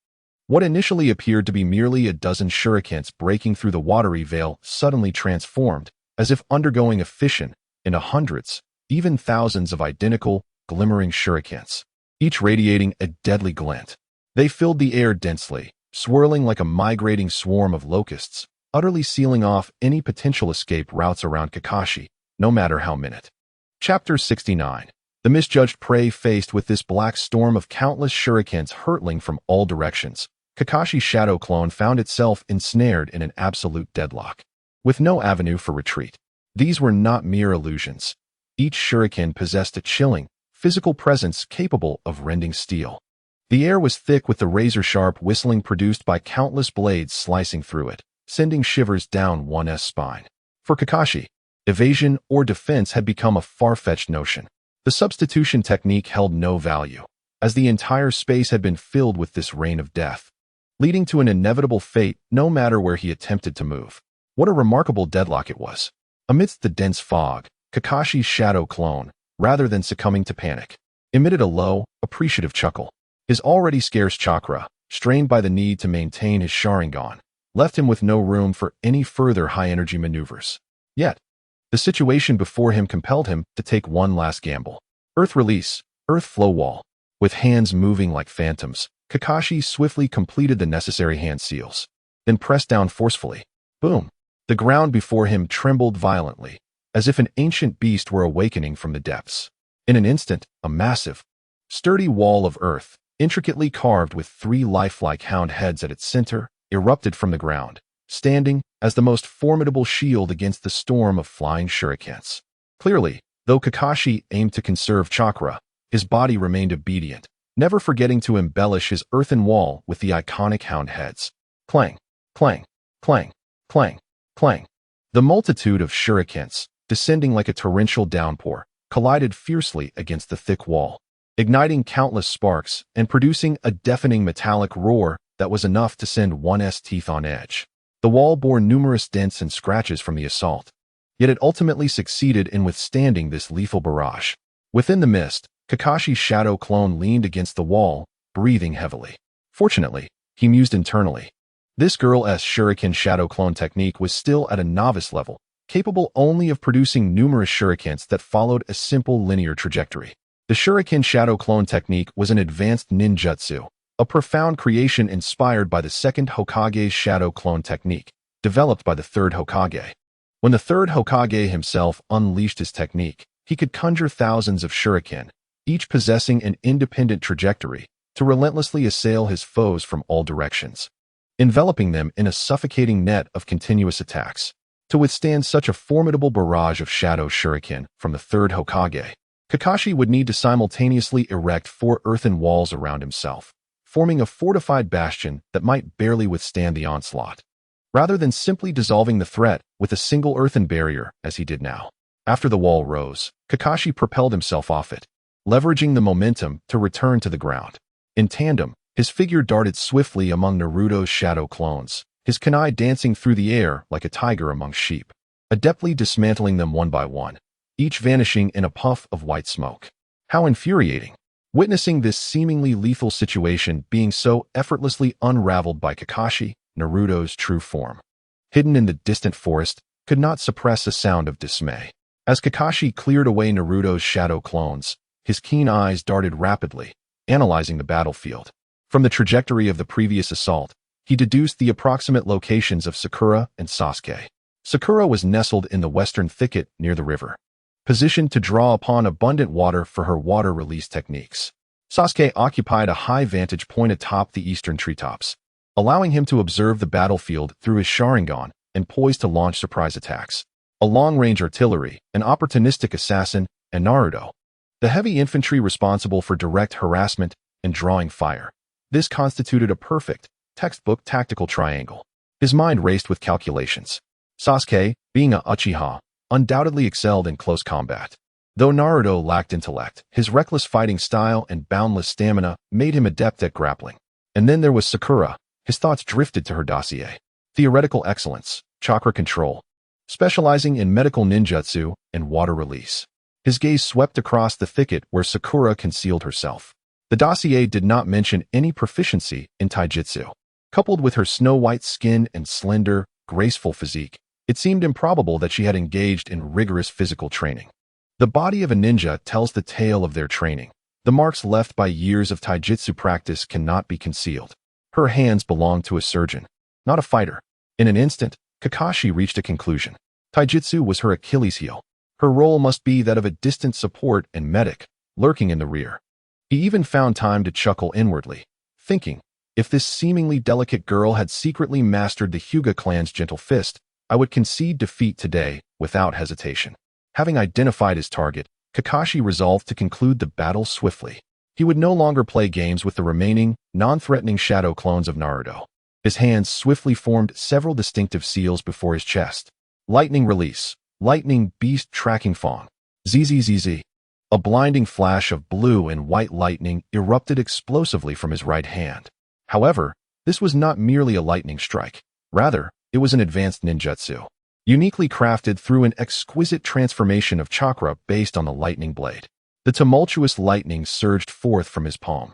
What initially appeared to be merely a dozen shurikens breaking through the watery veil suddenly transformed, as if undergoing a fission, into hundreds, even thousands of identical, glimmering shurikens, each radiating a deadly glint. They filled the air densely, swirling like a migrating swarm of locusts, utterly sealing off any potential escape routes around Kakashi, no matter how minute. Chapter 69. The misjudged prey. Faced with this black storm of countless shurikens hurtling from all directions, Kakashi's shadow clone found itself ensnared in an absolute deadlock, with no avenue for retreat. These were not mere illusions. Each shuriken possessed a chilling, physical presence capable of rending steel. The air was thick with the razor-sharp whistling produced by countless blades slicing through it, sending shivers down one's spine. For Kakashi, evasion or defense had become a far-fetched notion. The substitution technique held no value, as the entire space had been filled with this rain of death, leading to an inevitable fate no matter where he attempted to move. What a remarkable deadlock it was. Amidst the dense fog, Kakashi's shadow clone, rather than succumbing to panic, emitted a low, appreciative chuckle. His already scarce chakra, strained by the need to maintain his Sharingan, left him with no room for any further high-energy maneuvers. Yet, the situation before him compelled him to take one last gamble. Earth release, earth flow wall. With hands moving like phantoms, Kakashi swiftly completed the necessary hand seals, then pressed down forcefully. Boom! The ground before him trembled violently, as if an ancient beast were awakening from the depths. In an instant, a massive, sturdy wall of earth, intricately carved with three lifelike hound heads at its center, erupted from the ground, standing as the most formidable shield against the storm of flying shurikens. Clearly, though Kakashi aimed to conserve chakra, his body remained obedient, never forgetting to embellish his earthen wall with the iconic hound heads. Clang, clang, clang, clang, clang. The multitude of shurikens, descending like a torrential downpour, collided fiercely against the thick wall, igniting countless sparks and producing a deafening metallic roar that was enough to send one's teeth on edge. The wall bore numerous dents and scratches from the assault, yet it ultimately succeeded in withstanding this lethal barrage. Within the mist, Kakashi's shadow clone leaned against the wall, breathing heavily. Fortunately, he mused internally. This girl's shuriken shadow clone technique was still at a novice level, capable only of producing numerous shurikens that followed a simple linear trajectory. The shuriken shadow clone technique was an advanced ninjutsu, a profound creation inspired by the second Hokage's shadow clone technique, developed by the third Hokage. When the third Hokage himself unleashed his technique, he could conjure thousands of shuriken, each possessing an independent trajectory, to relentlessly assail his foes from all directions, enveloping them in a suffocating net of continuous attacks. To withstand such a formidable barrage of shadow shuriken from the third Hokage, Kakashi would need to simultaneously erect 4 earthen walls around himself, forming a fortified bastion that might barely withstand the onslaught, rather than simply dissolving the threat with a single earthen barrier as he did now. After the wall rose, Kakashi propelled himself off it, leveraging the momentum to return to the ground. In tandem, his figure darted swiftly among Naruto's shadow clones, his kunai dancing through the air like a tiger among sheep, adeptly dismantling them one by one, each vanishing in a puff of white smoke. How infuriating! Witnessing this seemingly lethal situation being so effortlessly unraveled by Kakashi, Naruto's true form, hidden in the distant forest, could not suppress a sound of dismay. As Kakashi cleared away Naruto's shadow clones, his keen eyes darted rapidly, analyzing the battlefield. From the trajectory of the previous assault, he deduced the approximate locations of Sakura and Sasuke. Sakura was nestled in the western thicket near the river, positioned to draw upon abundant water for her water release techniques. Sasuke occupied a high vantage point atop the eastern treetops, allowing him to observe the battlefield through his Sharingan and poised to launch surprise attacks. A long-range artillery, an opportunistic assassin, and Naruto, the heavy infantry responsible for direct harassment and drawing fire. This constituted a perfect, textbook tactical triangle. His mind raced with calculations. Sasuke, being a Uchiha, undoubtedly excelled in close combat. Though Naruto lacked intellect, his reckless fighting style and boundless stamina made him adept at grappling. And then there was Sakura. His thoughts drifted to her dossier. Theoretical excellence, chakra control, specializing in medical ninjutsu and water release. His gaze swept across the thicket where Sakura concealed herself. The dossier did not mention any proficiency in taijutsu. Coupled with her snow-white skin and slender, graceful physique, it seemed improbable that she had engaged in rigorous physical training. The body of a ninja tells the tale of their training. The marks left by years of taijutsu practice cannot be concealed. Her hands belonged to a surgeon, not a fighter. In an instant, Kakashi reached a conclusion. Taijutsu was her Achilles heel. Her role must be that of a distant support and medic, lurking in the rear. He even found time to chuckle inwardly, thinking, if this seemingly delicate girl had secretly mastered the Hyuga clan's gentle fist, I would concede defeat today without hesitation. Having identified his target, Kakashi resolved to conclude the battle swiftly. He would no longer play games with the remaining, non-threatening shadow clones of Naruto. His hands swiftly formed several distinctive seals before his chest. Lightning release, lightning beast tracking fawn. ZZZZ. A blinding flash of blue and white lightning erupted explosively from his right hand. However, this was not merely a lightning strike. Rather, it was an advanced ninjutsu, uniquely crafted through an exquisite transformation of chakra based on the lightning blade. The tumultuous lightning surged forth from his palm,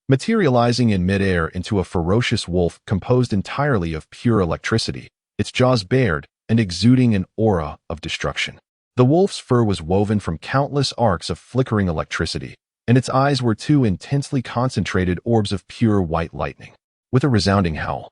materializing in midair into a ferocious wolf composed entirely of pure electricity, its jaws bared and exuding an aura of destruction. The wolf's fur was woven from countless arcs of flickering electricity, and its eyes were 2 intensely concentrated orbs of pure white lightning. With a resounding howl,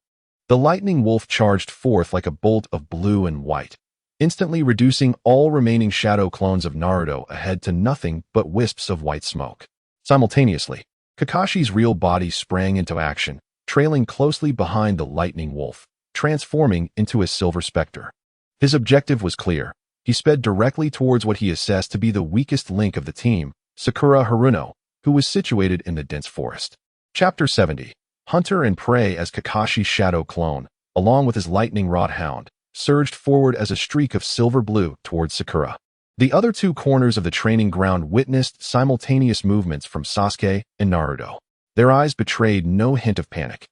the lightning wolf charged forth like a bolt of blue and white, instantly reducing all remaining shadow clones of Naruto ahead to nothing but wisps of white smoke. Simultaneously, Kakashi's real body sprang into action, trailing closely behind the lightning wolf, transforming into a silver specter. His objective was clear. He sped directly towards what he assessed to be the weakest link of the team, Sakura Haruno, who was situated in the dense forest. Chapter 70. Hunter and Prey. As Kakashi's shadow clone, along with his lightning rod hound, surged forward as a streak of silver blue towards Sakura. The other two corners of the training ground witnessed simultaneous movements from Sasuke and Naruto. Their eyes betrayed no hint of panic,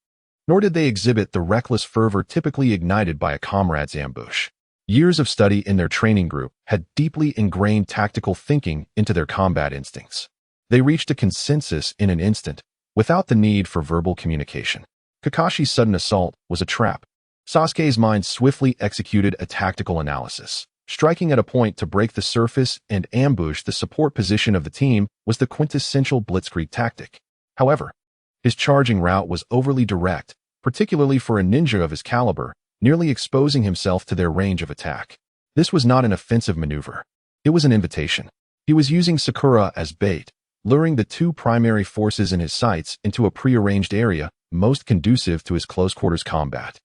nor did they exhibit the reckless fervor typically ignited by a comrade's ambush. Years of study in their training group had deeply ingrained tactical thinking into their combat instincts. They reached a consensus in an instant, without the need for verbal communication. Kakashi's sudden assault was a trap. Sasuke's mind swiftly executed a tactical analysis. Striking at a point to break the surface and ambush the support position of the team was the quintessential blitzkrieg tactic. However, his charging route was overly direct, particularly for a ninja of his caliber, nearly exposing himself to their range of attack. This was not an offensive maneuver. It was an invitation. He was using Sakura as bait, luring the two primary forces in his sights into a prearranged area most conducive to his close-quarters combat.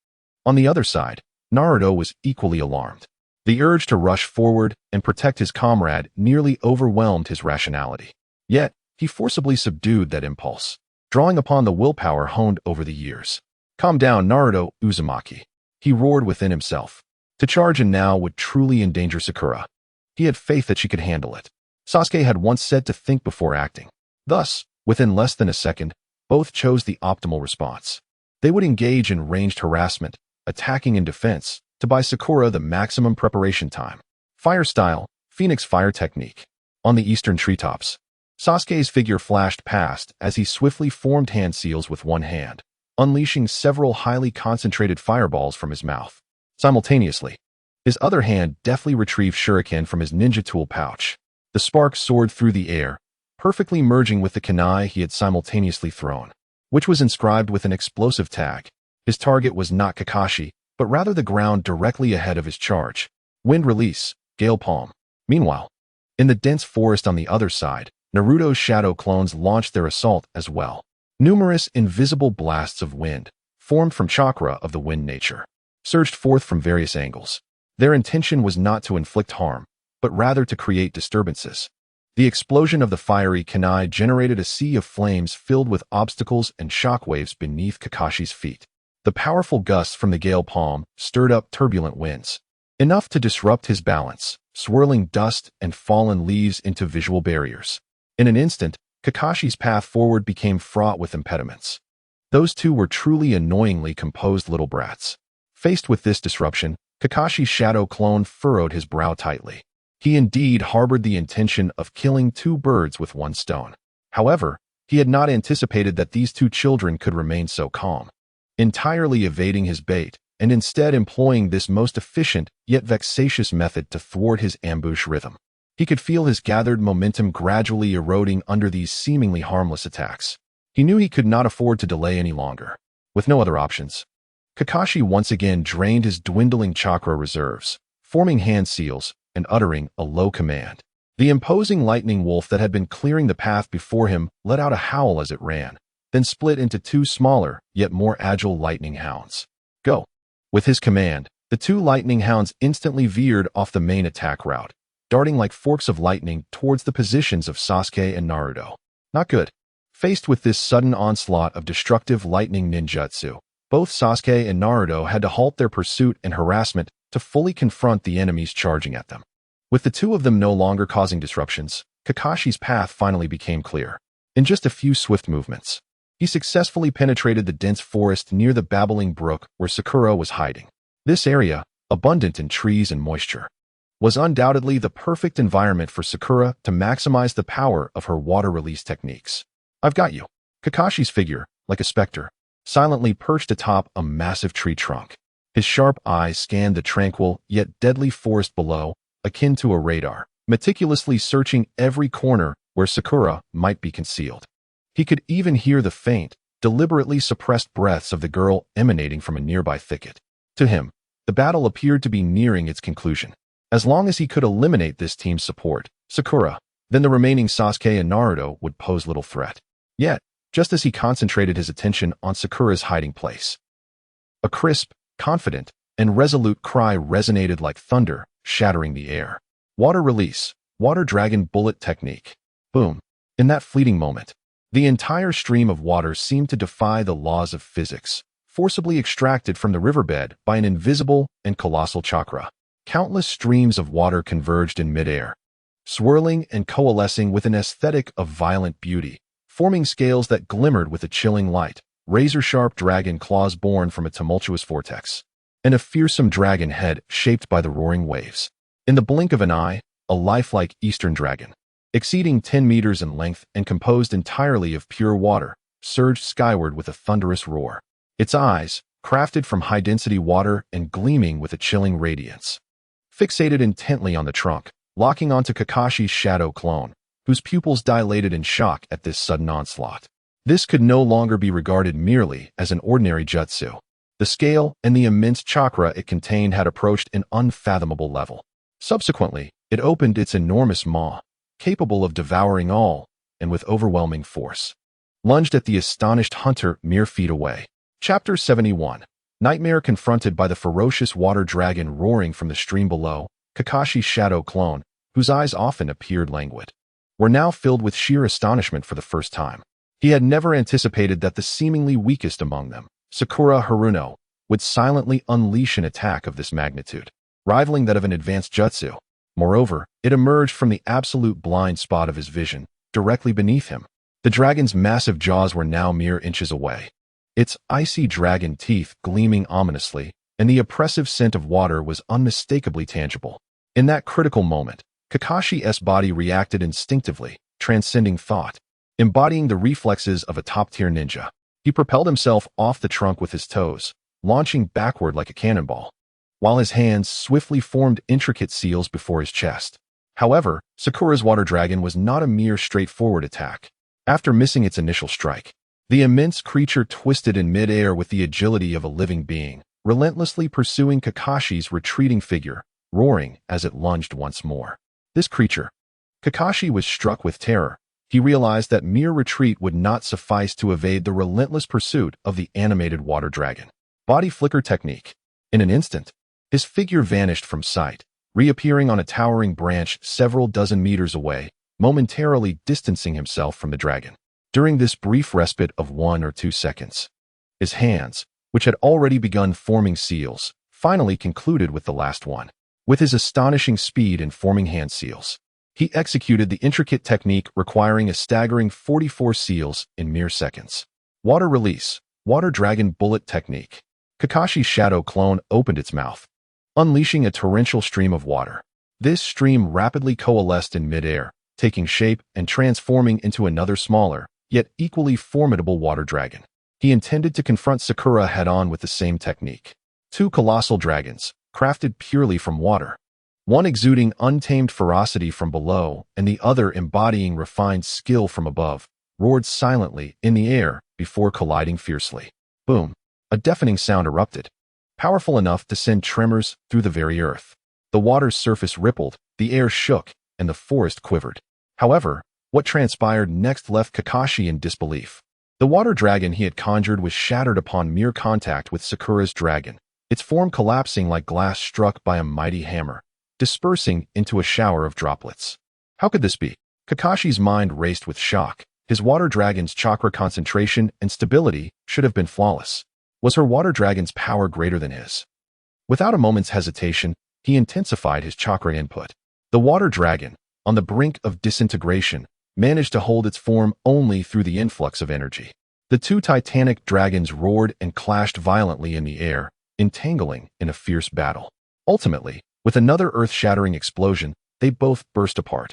On the other side, Naruto was equally alarmed. The urge to rush forward and protect his comrade nearly overwhelmed his rationality. Yet, he forcibly subdued that impulse, drawing upon the willpower honed over the years. "Calm down, Naruto Uzumaki," he roared within himself. To charge in now would truly endanger Sakura. He had faith that she could handle it. Sasuke had once said to think before acting. Thus, within less than a second, both chose the optimal response. They would engage in ranged harassment, attacking in defense, to buy Sakura the maximum preparation time. Fire style, Phoenix Fire technique. On the eastern treetops, Sasuke's figure flashed past as he swiftly formed hand seals with one hand, unleashing several highly concentrated fireballs from his mouth. Simultaneously, his other hand deftly retrieved shuriken from his ninja tool pouch. The sparks soared through the air, perfectly merging with the kunai he had simultaneously thrown, which was inscribed with an explosive tag. His target was not Kakashi, but rather the ground directly ahead of his charge. Wind release, gale palm. Meanwhile, in the dense forest on the other side, Naruto's shadow clones launched their assault as well. Numerous invisible blasts of wind, formed from chakra of the wind nature, surged forth from various angles. Their intention was not to inflict harm, but rather to create disturbances. The explosion of the fiery kunai generated a sea of flames filled with obstacles and shockwaves beneath Kakashi's feet. The powerful gusts from the gale palm stirred up turbulent winds, enough to disrupt his balance, swirling dust and fallen leaves into visual barriers. In an instant, Kakashi's path forward became fraught with impediments. Those two were truly annoyingly composed little brats. Faced with this disruption, Kakashi's shadow clone furrowed his brow tightly. He indeed harbored the intention of killing two birds with one stone. However, he had not anticipated that these two children could remain so calm, entirely evading his bait, and instead employing this most efficient yet vexatious method to thwart his ambush rhythm. He could feel his gathered momentum gradually eroding under these seemingly harmless attacks. He knew he could not afford to delay any longer. With no other options, Kakashi once again drained his dwindling chakra reserves, forming hand seals and uttering a low command. The imposing lightning wolf that had been clearing the path before him let out a howl as it ran, then split into two smaller, yet more agile lightning hounds. Go! With his command, the two lightning hounds instantly veered off the main attack route, darting like forks of lightning towards the positions of Sasuke and Naruto. Not good. Faced with this sudden onslaught of destructive lightning ninjutsu, both Sasuke and Naruto had to halt their pursuit and harassment to fully confront the enemies charging at them. With the two of them no longer causing disruptions, Kakashi's path finally became clear. In just a few swift movements, he successfully penetrated the dense forest near the babbling brook where Sakura was hiding. This area, abundant in trees and moisture, was undoubtedly the perfect environment for Sakura to maximize the power of her water release techniques. "I've got you." Kakashi's figure, like a specter, silently perched atop a massive tree trunk. His sharp eyes scanned the tranquil yet deadly forest below, akin to a radar, meticulously searching every corner where Sakura might be concealed. He could even hear the faint, deliberately suppressed breaths of the girl emanating from a nearby thicket. To him, the battle appeared to be nearing its conclusion. As long as he could eliminate this team's support, Sakura, then the remaining Sasuke and Naruto would pose little threat. Yet, just as he concentrated his attention on Sakura's hiding place, a crisp, confident, and resolute cry resonated like thunder, shattering the air. Water release, water dragon bullet technique. Boom. In that fleeting moment, the entire stream of water seemed to defy the laws of physics, forcibly extracted from the riverbed by an invisible and colossal chakra. Countless streams of water converged in midair, swirling and coalescing with an aesthetic of violent beauty, forming scales that glimmered with a chilling light, razor-sharp dragon claws born from a tumultuous vortex, and a fearsome dragon head shaped by the roaring waves. In the blink of an eye, a lifelike eastern dragon, exceeding 10 meters in length and composed entirely of pure water, surged skyward with a thunderous roar. Its eyes, crafted from high-density water and gleaming with a chilling radiance, fixated intently on the trunk, locking onto Kakashi's shadow clone, whose pupils dilated in shock at this sudden onslaught. This could no longer be regarded merely as an ordinary jutsu. The scale and the immense chakra it contained had approached an unfathomable level. Subsequently, it opened its enormous maw, capable of devouring all, and with overwhelming force, lunged at the astonished hunter mere feet away. Chapter 71. Nightmare. Confronted by the ferocious water dragon roaring from the stream below, Kakashi's shadow clone, whose eyes often appeared languid, were now filled with sheer astonishment for the first time. He had never anticipated that the seemingly weakest among them, Sakura Haruno, would silently unleash an attack of this magnitude, rivaling that of an advanced jutsu. Moreover, it emerged from the absolute blind spot of his vision, directly beneath him. The dragon's massive jaws were now mere inches away, its icy dragon teeth gleaming ominously, and the oppressive scent of water was unmistakably tangible. In that critical moment, Kakashi's body reacted instinctively, transcending thought. Embodying the reflexes of a top-tier ninja, he propelled himself off the trunk with his toes, launching backward like a cannonball, while his hands swiftly formed intricate seals before his chest. However, Sakura's water dragon was not a mere straightforward attack. After missing its initial strike, the immense creature twisted in mid-air with the agility of a living being, relentlessly pursuing Kakashi's retreating figure, roaring as it lunged once more. This creature. Kakashi was struck with terror. He realized that mere retreat would not suffice to evade the relentless pursuit of the animated water dragon. Body flicker technique. In an instant, his figure vanished from sight, reappearing on a towering branch several dozen meters away, momentarily distancing himself from the dragon. During this brief respite of 1 or 2 seconds, his hands, which had already begun forming seals, finally concluded with the last one. With his astonishing speed in forming hand seals, he executed the intricate technique requiring a staggering 44 seals in mere seconds. Water release. Water dragon bullet technique. Kakashi's shadow clone opened its mouth, unleashing a torrential stream of water. This stream rapidly coalesced in midair, taking shape and transforming into another smaller, yet equally formidable water dragon. He intended to confront Sakura head-on with the same technique. 2 colossal dragons, crafted purely from water, one exuding untamed ferocity from below and the other embodying refined skill from above, roared silently in the air before colliding fiercely. Boom! A deafening sound erupted, powerful enough to send tremors through the very earth. The water's surface rippled, the air shook, and the forest quivered. However, what transpired next left Kakashi in disbelief. The water dragon he had conjured was shattered upon mere contact with Sakura's dragon, its form collapsing like glass struck by a mighty hammer, dispersing into a shower of droplets. How could this be? Kakashi's mind raced with shock. His water dragon's chakra concentration and stability should have been flawless. Was her water dragon's power greater than his? Without a moment's hesitation, he intensified his chakra input. The water dragon, on the brink of disintegration, managed to hold its form only through the influx of energy. The 2 titanic dragons roared and clashed violently in the air, entangling in a fierce battle. Ultimately, with another earth-shattering explosion, they both burst apart.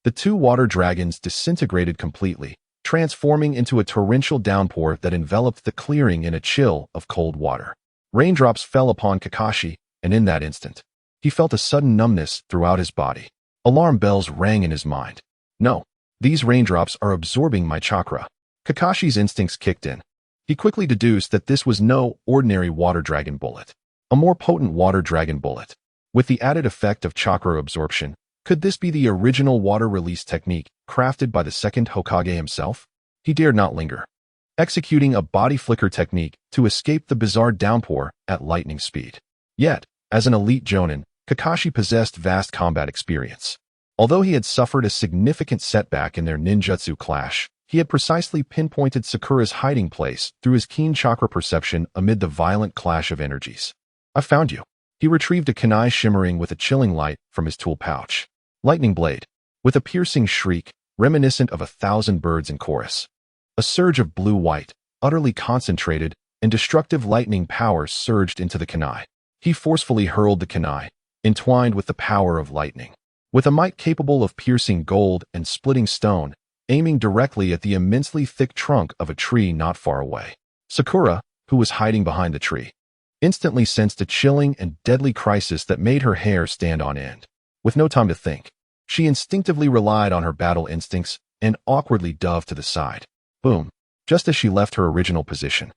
The 2 water dragons disintegrated completely, transforming into a torrential downpour that enveloped the clearing in a chill of cold water. Raindrops fell upon Kakashi, and in that instant, he felt a sudden numbness throughout his body. Alarm bells rang in his mind. No, these raindrops are absorbing my chakra. Kakashi's instincts kicked in. He quickly deduced that this was no ordinary water dragon bullet. A more potent water dragon bullet. With the added effect of chakra absorption, could this be the original water release technique crafted by the second Hokage himself? He dared not linger, executing a body flicker technique to escape the bizarre downpour at lightning speed. Yet, as an elite jonin, Kakashi possessed vast combat experience. Although he had suffered a significant setback in their ninjutsu clash, he had precisely pinpointed Sakura's hiding place through his keen chakra perception amid the violent clash of energies. "I found you." He retrieved a kunai shimmering with a chilling light from his tool pouch. Lightning blade, with a piercing shriek, reminiscent of 1,000 birds in chorus. A surge of blue-white, utterly concentrated, and destructive lightning power surged into the kunai. He forcefully hurled the kunai, entwined with the power of lightning. With a might capable of piercing gold and splitting stone, aiming directly at the immensely thick trunk of a tree not far away. Sakura, who was hiding behind the tree, instantly sensed a chilling and deadly crisis that made her hair stand on end. With no time to think, she instinctively relied on her battle instincts and awkwardly dove to the side. Boom! Just as she left her original position,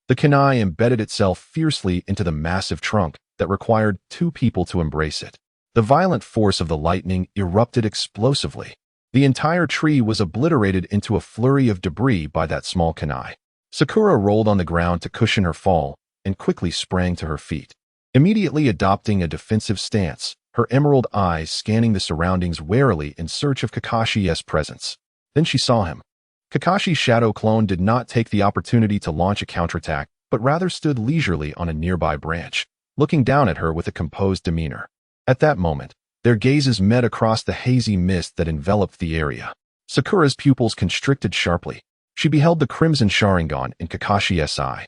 the kunai embedded itself fiercely into the massive trunk that required 2 people to embrace it. The violent force of the lightning erupted explosively. The entire tree was obliterated into a flurry of debris by that small kunai. Sakura rolled on the ground to cushion her fall and quickly sprang to her feet. Immediately adopting a defensive stance, her emerald eyes scanning the surroundings warily in search of Kakashi's presence. Then she saw him. Kakashi's shadow clone did not take the opportunity to launch a counterattack, but rather stood leisurely on a nearby branch, looking down at her with a composed demeanor. At that moment, their gazes met across the hazy mist that enveloped the area. Sakura's pupils constricted sharply. She beheld the crimson Sharingan in Kakashi's eye.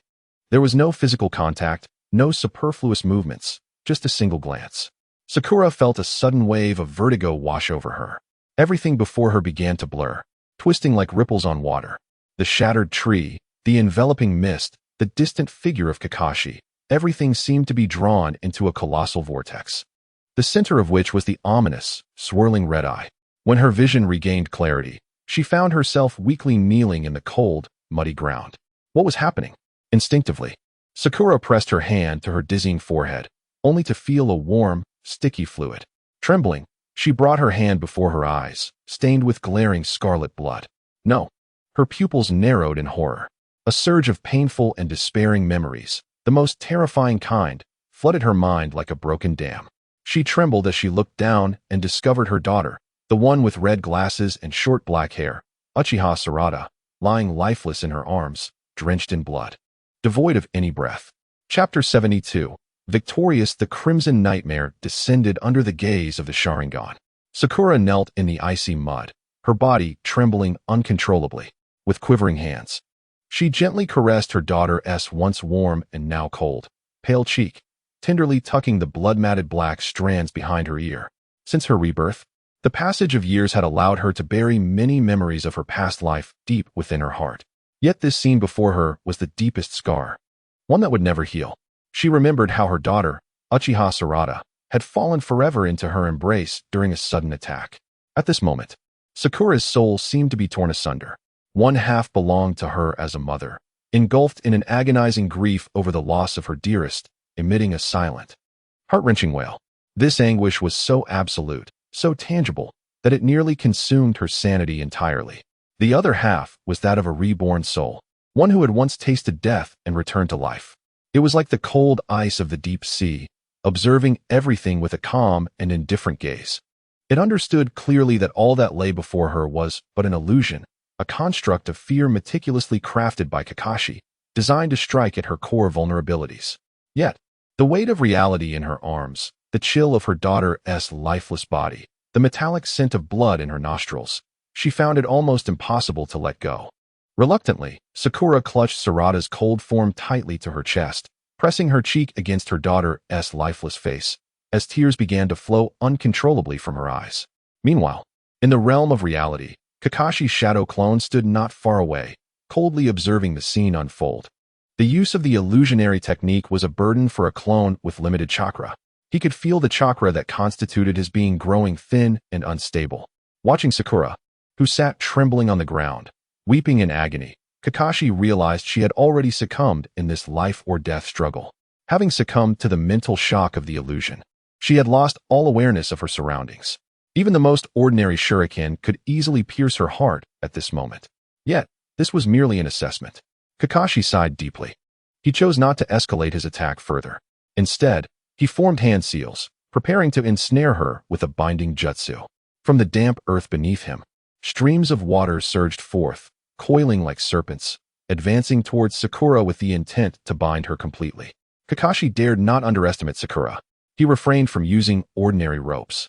There was no physical contact, no superfluous movements, just a single glance. Sakura felt a sudden wave of vertigo wash over her. Everything before her began to blur, twisting like ripples on water. The shattered tree, the enveloping mist, the distant figure of Kakashi, everything seemed to be drawn into a colossal vortex, the center of which was the ominous, swirling red eye. When her vision regained clarity, she found herself weakly kneeling in the cold, muddy ground. What was happening? Instinctively, Sakura pressed her hand to her dizzying forehead, only to feel a warm, sticky fluid. Trembling, she brought her hand before her eyes, stained with glaring scarlet blood. No. Her pupils narrowed in horror. A surge of painful and despairing memories, the most terrifying kind, flooded her mind like a broken dam. She trembled as she looked down and discovered her daughter, the one with red glasses and short black hair, Uchiha Sarada, lying lifeless in her arms, drenched in blood, devoid of any breath. Chapter 72. Victorious, the crimson nightmare descended under the gaze of the Sharingan. Sakura knelt in the icy mud, her body trembling uncontrollably. With quivering hands, she gently caressed her daughter's once warm and now cold, pale cheek, tenderly tucking the blood-matted black strands behind her ear. Since her rebirth, the passage of years had allowed her to bury many memories of her past life deep within her heart. Yet this scene before her was the deepest scar, one that would never heal. She remembered how her daughter, Uchiha Sarada, had fallen forever into her embrace during a sudden attack. At this moment, Sakura's soul seemed to be torn asunder. One half belonged to her as a mother, engulfed in an agonizing grief over the loss of her dearest, emitting a silent, heart-wrenching wail. This anguish was so absolute, so tangible, that it nearly consumed her sanity entirely. The other half was that of a reborn soul, one who had once tasted death and returned to life. It was like the cold ice of the deep sea, observing everything with a calm and indifferent gaze. It understood clearly that all that lay before her was but an illusion, a construct of fear meticulously crafted by Kakashi, designed to strike at her core vulnerabilities. Yet, the weight of reality in her arms, the chill of her daughter's lifeless body, the metallic scent of blood in her nostrils, she found it almost impossible to let go. Reluctantly, Sakura clutched Sarada's cold form tightly to her chest, pressing her cheek against her daughter's lifeless face, as tears began to flow uncontrollably from her eyes. Meanwhile, in the realm of reality, Kakashi's shadow clone stood not far away, coldly observing the scene unfold. The use of the illusionary technique was a burden for a clone with limited chakra. He could feel the chakra that constituted his being growing thin and unstable. Watching Sakura, who sat trembling on the ground, weeping in agony, Kakashi realized she had already succumbed in this life-or-death struggle. Having succumbed to the mental shock of the illusion, she had lost all awareness of her surroundings. Even the most ordinary shuriken could easily pierce her heart at this moment. Yet, this was merely an assessment. Kakashi sighed deeply. He chose not to escalate his attack further. Instead, he formed hand seals, preparing to ensnare her with a binding jutsu. From the damp earth beneath him, streams of water surged forth, coiling like serpents, advancing towards Sakura with the intent to bind her completely. Kakashi dared not underestimate Sakura. He refrained from using ordinary ropes.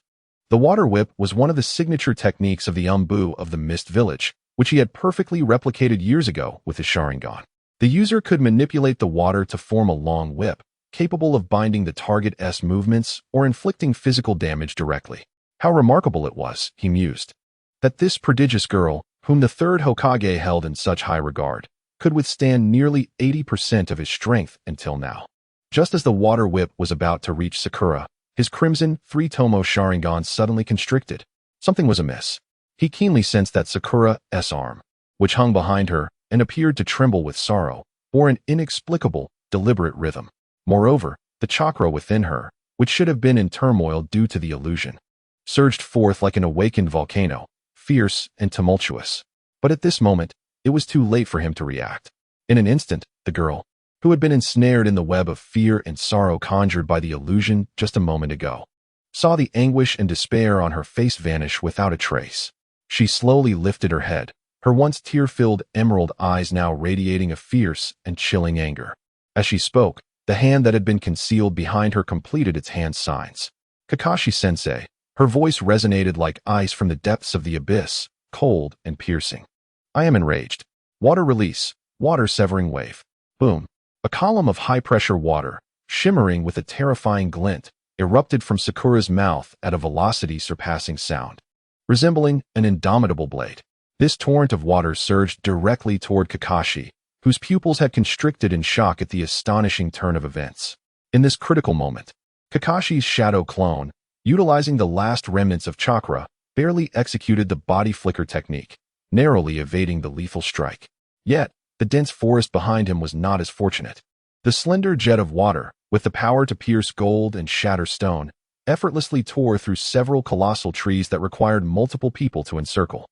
The water whip was one of the signature techniques of the Umbu of the Mist Village, which he had perfectly replicated years ago with his Sharingan. The user could manipulate the water to form a long whip, capable of binding the target's movements or inflicting physical damage directly. How remarkable it was, he mused, that this prodigious girl, whom the third Hokage held in such high regard, could withstand nearly 80% of his strength until now. Just as the water whip was about to reach Sakura, his crimson three-tomo Sharingan suddenly constricted. Something was amiss. He keenly sensed that Sakura's arm, which hung behind her and appeared to tremble with sorrow, bore an inexplicable, deliberate rhythm. Moreover, the chakra within her, which should have been in turmoil due to the illusion, surged forth like an awakened volcano, fierce and tumultuous. But at this moment, it was too late for him to react. In an instant, the girl, who had been ensnared in the web of fear and sorrow conjured by the illusion just a moment ago, saw the anguish and despair on her face vanish without a trace. She slowly lifted her head, her once tear-filled emerald eyes now radiating a fierce and chilling anger. As she spoke, the hand that had been concealed behind her completed its hand signs. Kakashi-sensei, her voice resonated like ice from the depths of the abyss, cold and piercing. I am enraged. Water release, water severing wave. Boom. A column of high-pressure water, shimmering with a terrifying glint, erupted from Sakura's mouth at a velocity surpassing sound, resembling an indomitable blade. This torrent of water surged directly toward Kakashi, whose pupils had constricted in shock at the astonishing turn of events. In this critical moment, Kakashi's shadow clone, utilizing the last remnants of chakra, barely executed the body flicker technique, narrowly evading the lethal strike. Yet, the dense forest behind him was not as fortunate. The slender jet of water, with the power to pierce gold and shatter stone, effortlessly tore through several colossal trees that required multiple people to encircle.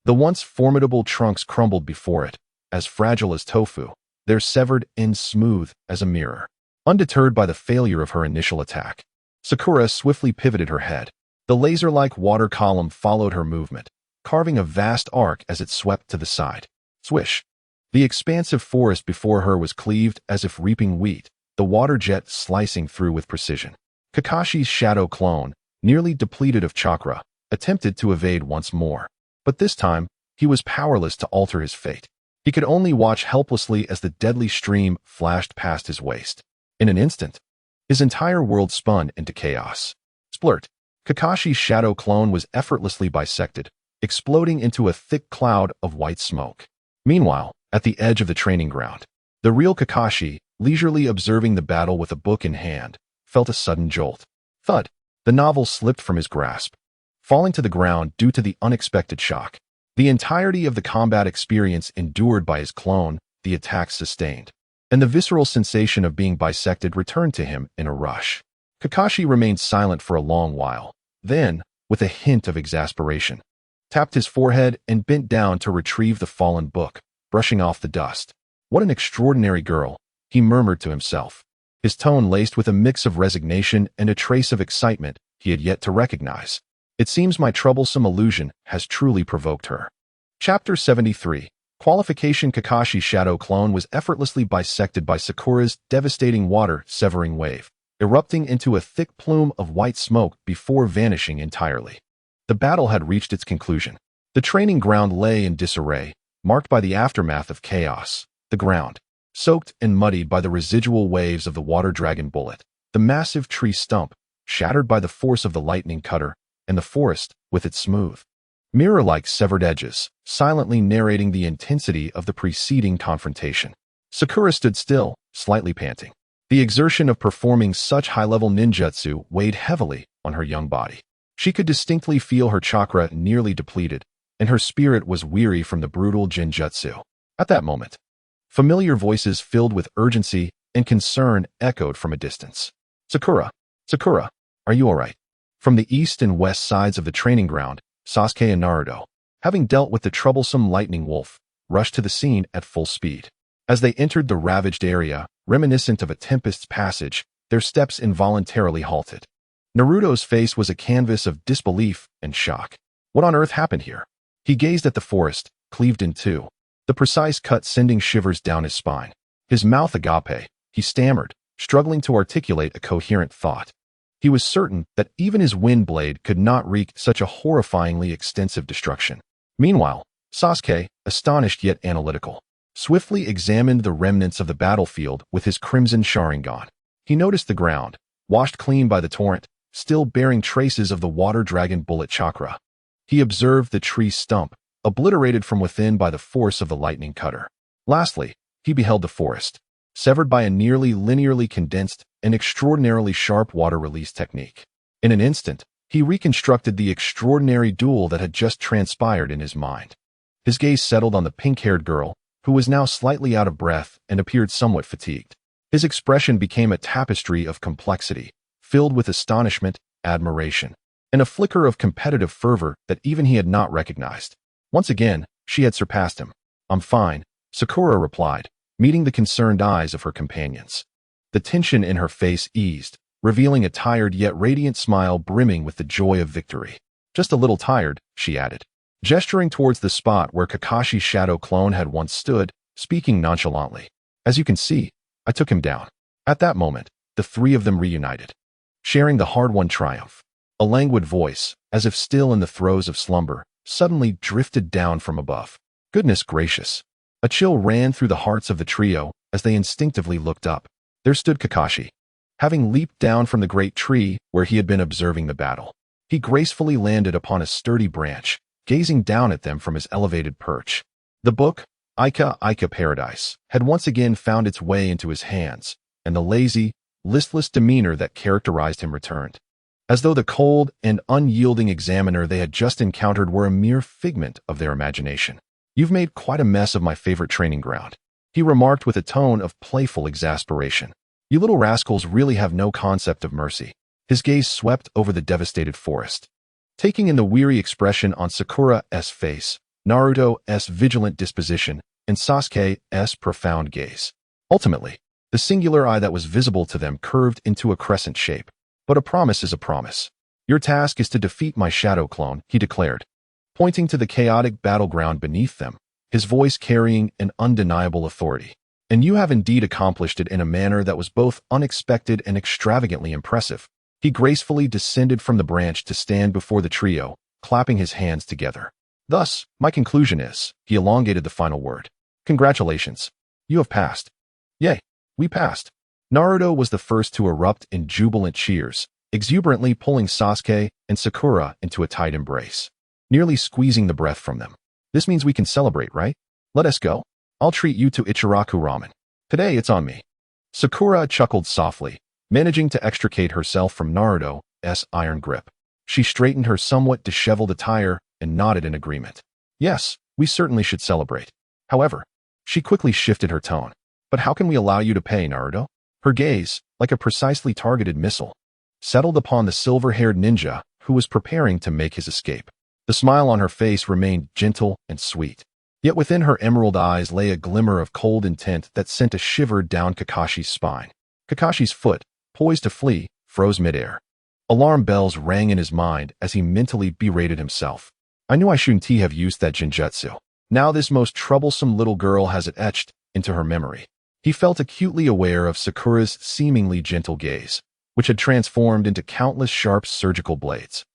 The once formidable trunks crumbled before it, as fragile as tofu, their severed ends smooth as a mirror. Undeterred by the failure of her initial attack, Sakura swiftly pivoted her head. The laser-like water column followed her movement, carving a vast arc as it swept to the side. Swish! The expansive forest before her was cleaved as if reaping wheat, the water jet slicing through with precision. Kakashi's shadow clone, nearly depleted of chakra, attempted to evade once more. But this time, he was powerless to alter his fate. He could only watch helplessly as the deadly stream flashed past his waist. In an instant, his entire world spun into chaos. Splurt! Kakashi's shadow clone was effortlessly bisected, exploding into a thick cloud of white smoke. Meanwhile, at the edge of the training ground, the real Kakashi, leisurely observing the battle with a book in hand, felt a sudden jolt. Thud! The novel slipped from his grasp, falling to the ground due to the unexpected shock. The entirety of the combat experience endured by his clone, the attacks sustained, and the visceral sensation of being bisected returned to him in a rush. Kakashi remained silent for a long while, then, with a hint of exasperation, tapped his forehead and bent down to retrieve the fallen book, brushing off the dust. What an extraordinary girl, he murmured to himself, his tone laced with a mix of resignation and a trace of excitement he had yet to recognize. It seems my troublesome illusion has truly provoked her. Chapter 73. Qualification. Kakashi's shadow clone was effortlessly bisected by Sakura's devastating water-severing wave, erupting into a thick plume of white smoke before vanishing entirely. The battle had reached its conclusion. The training ground lay in disarray, marked by the aftermath of chaos. The ground, soaked and muddied by the residual waves of the water dragon bullet, the massive tree stump, shattered by the force of the lightning cutter, and the forest, with its smooth, mirror-like severed edges, silently narrating the intensity of the preceding confrontation. Sakura stood still, slightly panting. The exertion of performing such high-level ninjutsu weighed heavily on her young body. She could distinctly feel her chakra nearly depleted, and her spirit was weary from the brutal genjutsu. At that moment, familiar voices filled with urgency and concern echoed from a distance. Sakura, Sakura, are you all right? From the east and west sides of the training ground, Sasuke and Naruto, having dealt with the troublesome lightning wolf, rushed to the scene at full speed. As they entered the ravaged area, reminiscent of a tempest's passage, their steps involuntarily halted. Naruto's face was a canvas of disbelief and shock. What on earth happened here? He gazed at the forest, cleaved in two, the precise cut sending shivers down his spine. His mouth agape, he stammered, struggling to articulate a coherent thought. He was certain that even his wind blade could not wreak such a horrifyingly extensive destruction. Meanwhile, Sasuke, astonished yet analytical, swiftly examined the remnants of the battlefield with his crimson Sharingan. He noticed the ground, washed clean by the torrent, still bearing traces of the water dragon bullet chakra. He observed the tree stump, obliterated from within by the force of the lightning cutter. Lastly, he beheld the forest, severed by a nearly linearly condensed and extraordinarily sharp water release technique. In an instant, he reconstructed the extraordinary duel that had just transpired in his mind. His gaze settled on the pink-haired girl, who was now slightly out of breath and appeared somewhat fatigued. His expression became a tapestry of complexity, filled with astonishment, admiration, and a flicker of competitive fervor that even he had not recognized. Once again, she had surpassed him. "I'm fine," Sakura replied, meeting the concerned eyes of her companions. The tension in her face eased, revealing a tired yet radiant smile brimming with the joy of victory. "Just a little tired," she added, gesturing towards the spot where Kakashi's shadow clone had once stood, speaking nonchalantly. "As you can see, I took him down." At that moment, the three of them reunited, sharing the hard-won triumph. A languid voice, as if still in the throes of slumber, suddenly drifted down from above. Goodness gracious! A chill ran through the hearts of the trio as they instinctively looked up. There stood Kakashi, having leaped down from the great tree where he had been observing the battle. He gracefully landed upon a sturdy branch, gazing down at them from his elevated perch. The book, Ika Paradise, had once again found its way into his hands, and the lazy, listless demeanor that characterized him returned, as though the cold and unyielding examiner they had just encountered were a mere figment of their imagination. "You've made quite a mess of my favorite training ground," he remarked with a tone of playful exasperation. "You little rascals really have no concept of mercy." His gaze swept over the devastated forest, taking in the weary expression on Sakura's face, Naruto's vigilant disposition, and Sasuke's profound gaze. Ultimately, the singular eye that was visible to them curved into a crescent shape. "But a promise is a promise. Your task is to defeat my shadow clone," he declared, pointing to the chaotic battleground beneath them, his voice carrying an undeniable authority. "And you have indeed accomplished it in a manner that was both unexpected and extravagantly impressive." He gracefully descended from the branch to stand before the trio, clapping his hands together. "Thus, my conclusion is," he elongated the final word, "congratulations. You have passed." "Yay, we passed." Naruto was the first to erupt in jubilant cheers, exuberantly pulling Sasuke and Sakura into a tight embrace, nearly squeezing the breath from them. "This means we can celebrate, right? Let us go. I'll treat you to Ichiraku ramen. Today it's on me." Sakura chuckled softly, managing to extricate herself from Naruto's iron grip. She straightened her somewhat disheveled attire and nodded in agreement. "Yes, we certainly should celebrate. However," she quickly shifted her tone, "but how can we allow you to pay, Naruto?" Her gaze, like a precisely targeted missile, settled upon the silver-haired ninja who was preparing to make his escape. The smile on her face remained gentle and sweet, yet within her emerald eyes lay a glimmer of cold intent that sent a shiver down Kakashi's spine. Kakashi's foot, poised to flee, froze midair. Alarm bells rang in his mind as he mentally berated himself. "I knew I shouldn't have used that genjutsu. Now this most troublesome little girl has it etched into her memory." He felt acutely aware of Sakura's seemingly gentle gaze, which had transformed into countless sharp surgical blades,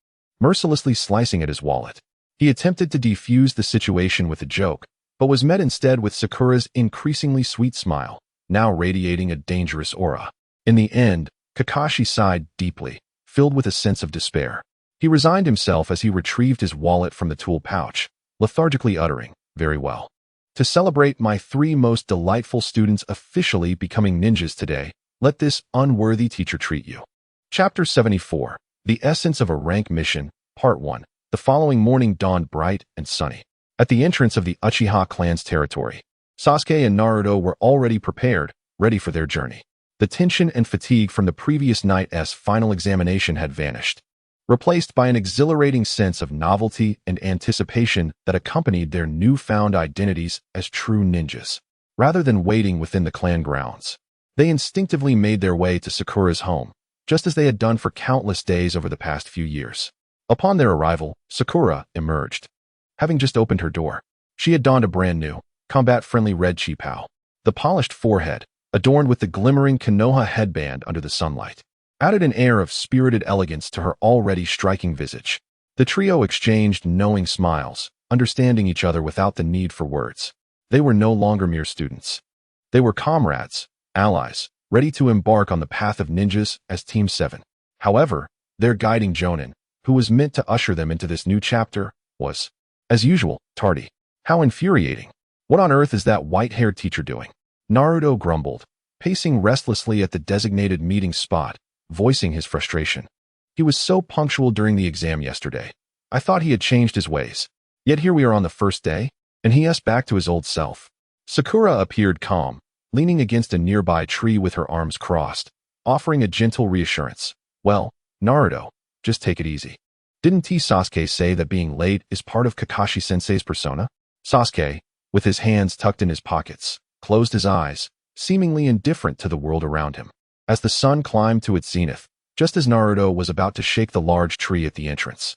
mercilessly slicing at his wallet. He attempted to defuse the situation with a joke, but was met instead with Sakura's increasingly sweet smile, now radiating a dangerous aura. In the end, Kakashi sighed deeply, filled with a sense of despair. He resigned himself as he retrieved his wallet from the tool pouch, lethargically uttering, "Very well. To celebrate my three most delightful students officially becoming ninjas today, let this unworthy teacher treat you." Chapter 74, The Essence of a Rank Mission, Part 1. The following morning dawned bright and sunny. At the entrance of the Uchiha clan's territory, Sasuke and Naruto were already prepared, ready for their journey. The tension and fatigue from the previous night's final examination had vanished, replaced by an exhilarating sense of novelty and anticipation that accompanied their newfound identities as true ninjas. Rather than waiting within the clan grounds, they instinctively made their way to Sakura's home, just as they had done for countless days over the past few years. Upon their arrival, Sakura emerged. Having just opened her door, she had donned a brand new, combat-friendly red chipao. The polished forehead, adorned with the glimmering Konoha headband under the sunlight, added an air of spirited elegance to her already striking visage. The trio exchanged knowing smiles, understanding each other without the need for words. They were no longer mere students. They were comrades, allies, ready to embark on the path of ninjas as Team 7. However, their guiding Jonin, who was meant to usher them into this new chapter, was, as usual, tardy. How infuriating. What on earth is that white-haired teacher doing? Naruto grumbled, pacing restlessly at the designated meeting spot, voicing his frustration. He was so punctual during the exam yesterday. I thought he had changed his ways. Yet here we are on the first day, and he is back to his old self. Sakura appeared calm, leaning against a nearby tree with her arms crossed, offering a gentle reassurance. Well, Naruto, just take it easy. Didn't Sasuke say that being late is part of Kakashi-sensei's persona? Sasuke, with his hands tucked in his pockets, closed his eyes, seemingly indifferent to the world around him. As the sun climbed to its zenith, just as Naruto was about to shake the large tree at the entrance,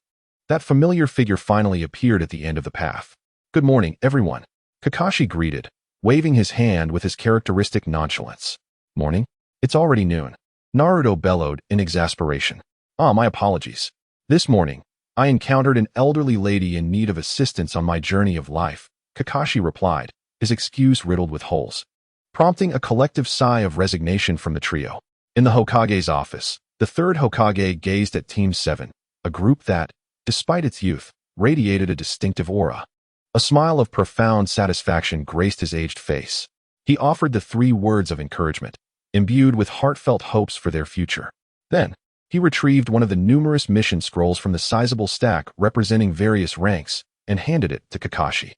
that familiar figure finally appeared at the end of the path. Good morning, everyone, Kakashi greeted, waving his hand with his characteristic nonchalance. Morning? It's already noon. Naruto bellowed in exasperation. My apologies. This morning, I encountered an elderly lady in need of assistance on my journey of life, Kakashi replied, his excuse riddled with holes, prompting a collective sigh of resignation from the trio. In the Hokage's office, the third Hokage gazed at Team 7, a group that, despite its youth, radiated a distinctive aura. A smile of profound satisfaction graced his aged face. He offered the 3 words of encouragement, imbued with heartfelt hopes for their future. Then, he retrieved one of the numerous mission scrolls from the sizable stack representing various ranks and handed it to Kakashi.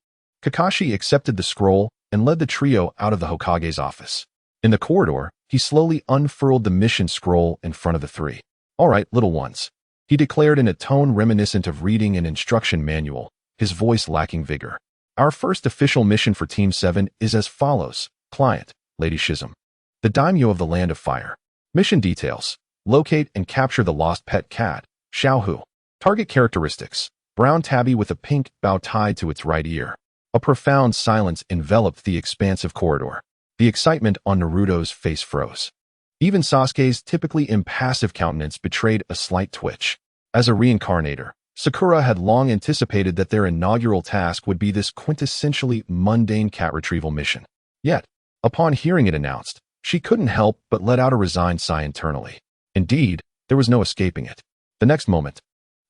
Kakashi accepted the scroll and led the trio out of the Hokage's office. In the corridor, he slowly unfurled the mission scroll in front of the 3. All right, little ones, he declared in a tone reminiscent of reading an instruction manual, his voice lacking vigor. Our first official mission for Team 7 is as follows. Client, Lady Shizum, the daimyo of the Land of Fire. Mission details. Locate and capture the lost pet cat, Xiaohu. Target characteristics. Brown tabby with a pink bow tied to its right ear. A profound silence enveloped the expansive corridor. The excitement on Naruto's face froze. Even Sasuke's typically impassive countenance betrayed a slight twitch. As a reincarnator, Sakura had long anticipated that their inaugural task would be this quintessentially mundane cat retrieval mission. Yet, upon hearing it announced, she couldn't help but let out a resigned sigh internally. Indeed, there was no escaping it. The next moment,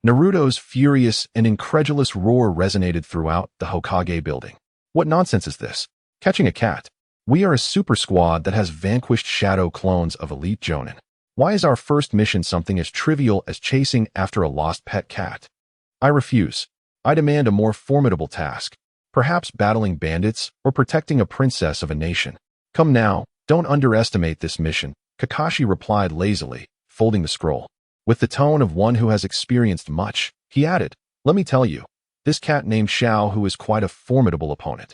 Naruto's furious and incredulous roar resonated throughout the Hokage building. What nonsense is this? Catching a cat. We are a super squad that has vanquished shadow clones of elite Jonin. Why is our first mission something as trivial as chasing after a lost pet cat? I refuse. I demand a more formidable task. Perhaps battling bandits or protecting a princess of a nation. Come now, don't underestimate this mission, Kakashi replied lazily, folding the scroll. With the tone of one who has experienced much, he added, let me tell you, this cat named Xiaohu is quite a formidable opponent.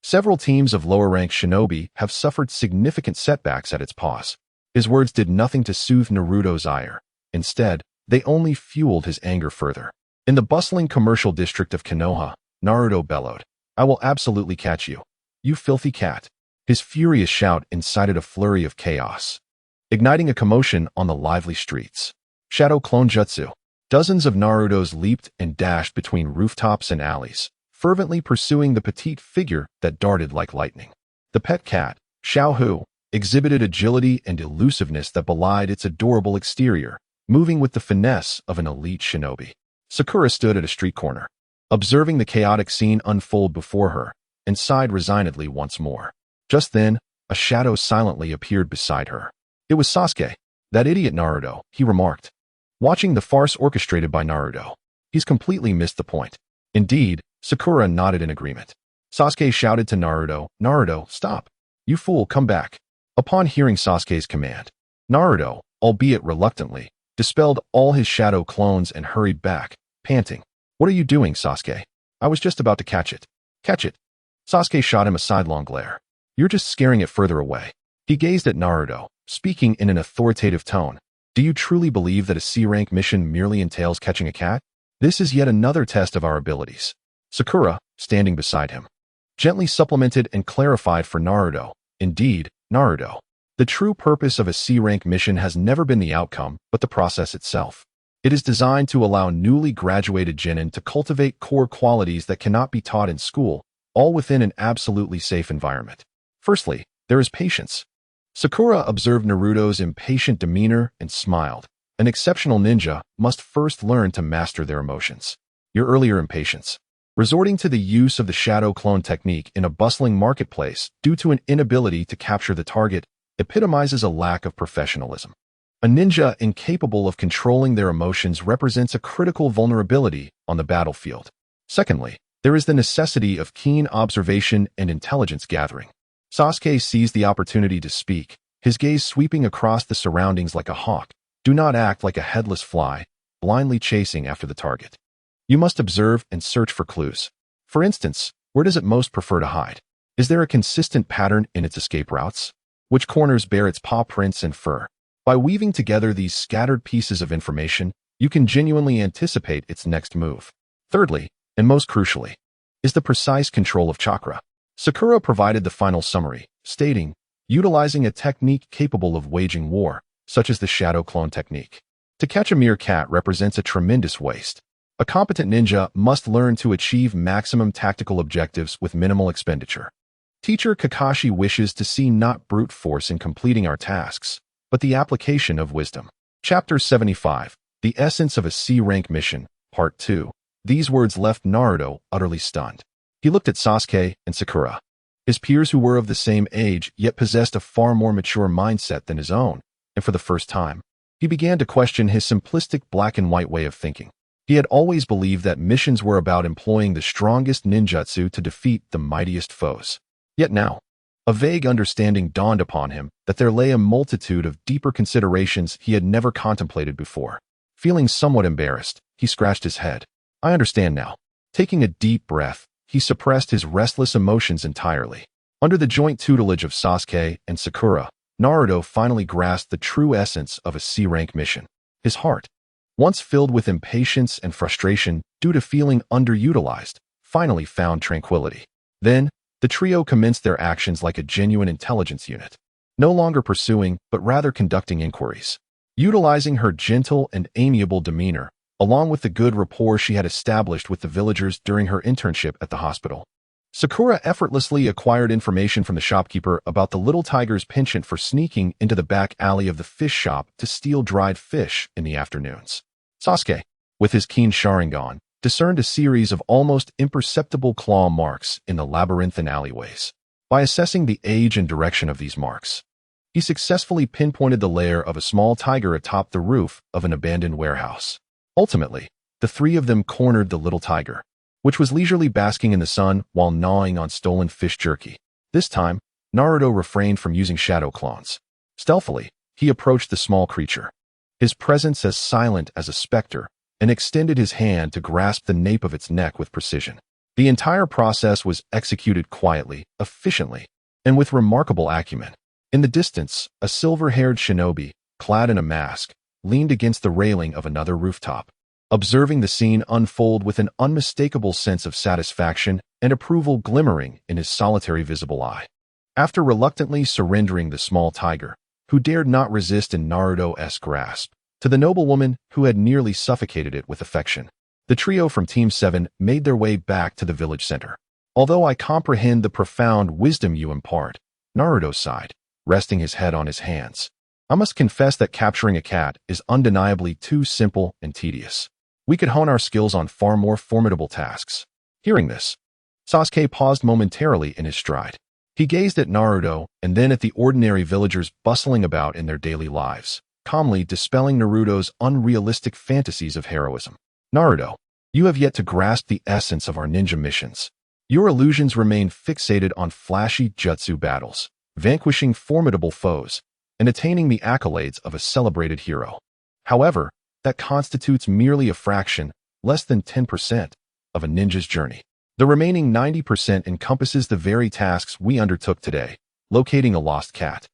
Several teams of lower-ranked shinobi have suffered significant setbacks at its paws. His words did nothing to soothe Naruto's ire. Instead, they only fueled his anger further. In the bustling commercial district of Konoha, Naruto bellowed, I will absolutely catch you, you filthy cat. His furious shout incited a flurry of chaos, igniting a commotion on the lively streets. Shadow Clone Jutsu. Dozens of Narutos leaped and dashed between rooftops and alleys, fervently pursuing the petite figure that darted like lightning. The pet cat, Xiaohu, exhibited agility and elusiveness that belied its adorable exterior, moving with the finesse of an elite shinobi. Sakura stood at a street corner, observing the chaotic scene unfold before her, and sighed resignedly once more. Just then, a shadow silently appeared beside her. It was Sasuke, that idiot Naruto, he remarked. Watching the farce orchestrated by Naruto, he's completely missed the point. Indeed, Sakura nodded in agreement. Sasuke shouted to Naruto, Naruto, stop. You fool, come back. Upon hearing Sasuke's command, Naruto, albeit reluctantly, dispelled all his shadow clones and hurried back, panting. What are you doing, Sasuke? I was just about to catch it. Catch it. Sasuke shot him a sidelong glare. You're just scaring it further away. He gazed at Naruto, speaking in an authoritative tone. Do you truly believe that a C-rank mission merely entails catching a cat? This is yet another test of our abilities. Sakura, standing beside him, gently supplemented and clarified for Naruto. Indeed, Naruto. The true purpose of a C-rank mission has never been the outcome, but the process itself. It is designed to allow newly graduated genin to cultivate core qualities that cannot be taught in school, all within an absolutely safe environment. Firstly, there is patience. Sakura observed Naruto's impatient demeanor and smiled. An exceptional ninja must first learn to master their emotions. Your earlier impatience. Resorting to the use of the shadow clone technique in a bustling marketplace due to an inability to capture the target epitomizes a lack of professionalism. A ninja incapable of controlling their emotions represents a critical vulnerability on the battlefield. Secondly, there is the necessity of keen observation and intelligence gathering. Sasuke seized the opportunity to speak, his gaze sweeping across the surroundings like a hawk. Do not act like a headless fly, blindly chasing after the target. You must observe and search for clues. For instance, where does it most prefer to hide? Is there a consistent pattern in its escape routes? Which corners bear its paw prints and fur? By weaving together these scattered pieces of information, you can genuinely anticipate its next move. Thirdly, and most crucially, is the precise control of chakra. Sakura provided the final summary, stating, utilizing a technique capable of waging war, such as the shadow clone technique. To catch a mere cat represents a tremendous waste. A competent ninja must learn to achieve maximum tactical objectives with minimal expenditure. Teacher Kakashi wishes to see not brute force in completing our tasks, but the application of wisdom. Chapter 75, The Essence of a C-Rank Mission, Part 2. These words left Naruto utterly stunned. He looked at Sasuke and Sakura, his peers who were of the same age yet possessed a far more mature mindset than his own, and for the first time, he began to question his simplistic black-and-white way of thinking. He had always believed that missions were about employing the strongest ninjutsu to defeat the mightiest foes. Yet now, a vague understanding dawned upon him that there lay a multitude of deeper considerations he had never contemplated before. Feeling somewhat embarrassed, he scratched his head. I understand now. Taking a deep breath, he suppressed his restless emotions entirely. Under the joint tutelage of Sasuke and Sakura, Naruto finally grasped the true essence of a C-rank mission. His heart, once filled with impatience and frustration due to feeling underutilized, finally found tranquility. Then, the trio commenced their actions like a genuine intelligence unit, no longer pursuing but rather conducting inquiries. Utilizing her gentle and amiable demeanor, along with the good rapport she had established with the villagers during her internship at the hospital, Sakura effortlessly acquired information from the shopkeeper about the little tiger's penchant for sneaking into the back alley of the fish shop to steal dried fish in the afternoons. Sasuke, with his keen Sharingan, discerned a series of almost imperceptible claw marks in the labyrinthine alleyways. By assessing the age and direction of these marks, he successfully pinpointed the lair of a small tiger atop the roof of an abandoned warehouse. Ultimately, the three of them cornered the little tiger, which was leisurely basking in the sun while gnawing on stolen fish jerky. This time, Naruto refrained from using shadow clones. Stealthily, he approached the small creature, his presence as silent as a specter, and extended his hand to grasp the nape of its neck with precision. The entire process was executed quietly, efficiently, and with remarkable acumen. In the distance, a silver-haired shinobi, clad in a mask, leaned against the railing of another rooftop, observing the scene unfold with an unmistakable sense of satisfaction and approval glimmering in his solitary visible eye. After reluctantly surrendering the small tiger, who dared not resist in Naruto-esque grasp, to the noblewoman who had nearly suffocated it with affection, the trio from Team 7 made their way back to the village center. Although I comprehend the profound wisdom you impart, Naruto sighed, resting his head on his hands. I must confess that capturing a cat is undeniably too simple and tedious. We could hone our skills on far more formidable tasks. Hearing this, Sasuke paused momentarily in his stride. He gazed at Naruto and then at the ordinary villagers bustling about in their daily lives, calmly dispelling Naruto's unrealistic fantasies of heroism. Naruto, you have yet to grasp the essence of our ninja missions. Your illusions remain fixated on flashy jutsu battles, vanquishing formidable foes, and attaining the accolades of a celebrated hero. However, that constitutes merely a fraction, less than 10%, of a ninja's journey. The remaining 90% encompasses the very tasks we undertook today, locating a lost cat,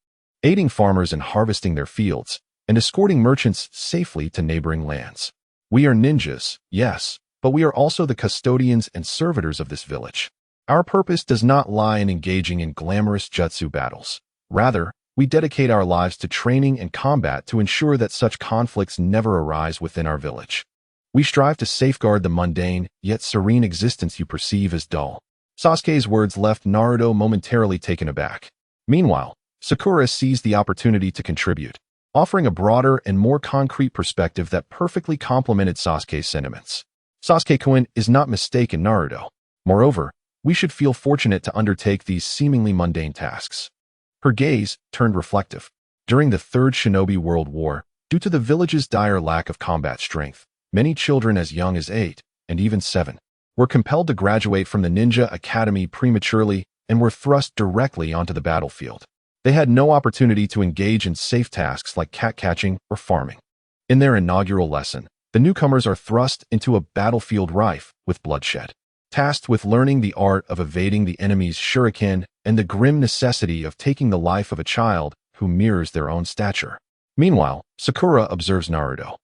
aiding farmers in harvesting their fields, and escorting merchants safely to neighboring lands. We are ninjas, yes, but we are also the custodians and servitors of this village. Our purpose does not lie in engaging in glamorous jutsu battles. Rather, we dedicate our lives to training and combat to ensure that such conflicts never arise within our village. We strive to safeguard the mundane, yet serene existence you perceive as dull. Sasuke's words left Naruto momentarily taken aback. Meanwhile, Sakura seized the opportunity to contribute, offering a broader and more concrete perspective that perfectly complemented Sasuke's sentiments. Sasuke-kun is not mistaken, Naruto. Moreover, we should feel fortunate to undertake these seemingly mundane tasks. Her gaze turned reflective. During the Third Shinobi World War, due to the village's dire lack of combat strength, many children as young as 8, and even 7, were compelled to graduate from the ninja academy prematurely and were thrust directly onto the battlefield. They had no opportunity to engage in safe tasks like cat-catching or farming. In their inaugural lesson, the newcomers are thrust into a battlefield rife with bloodshed, tasked with learning the art of evading the enemy's shuriken and the grim necessity of taking the life of a child who mirrors their own stature. Meanwhile, Sakura observes Naruto,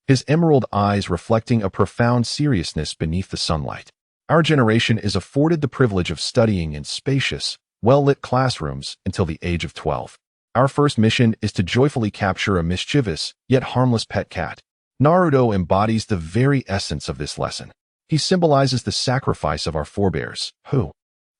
his emerald eyes reflecting a profound seriousness beneath the sunlight. Our generation is afforded the privilege of studying in spacious, well-lit classrooms until the age of 12. Our first mission is to joyfully capture a mischievous, yet harmless pet cat. Naruto embodies the very essence of this lesson. He symbolizes the sacrifice of our forebears, who,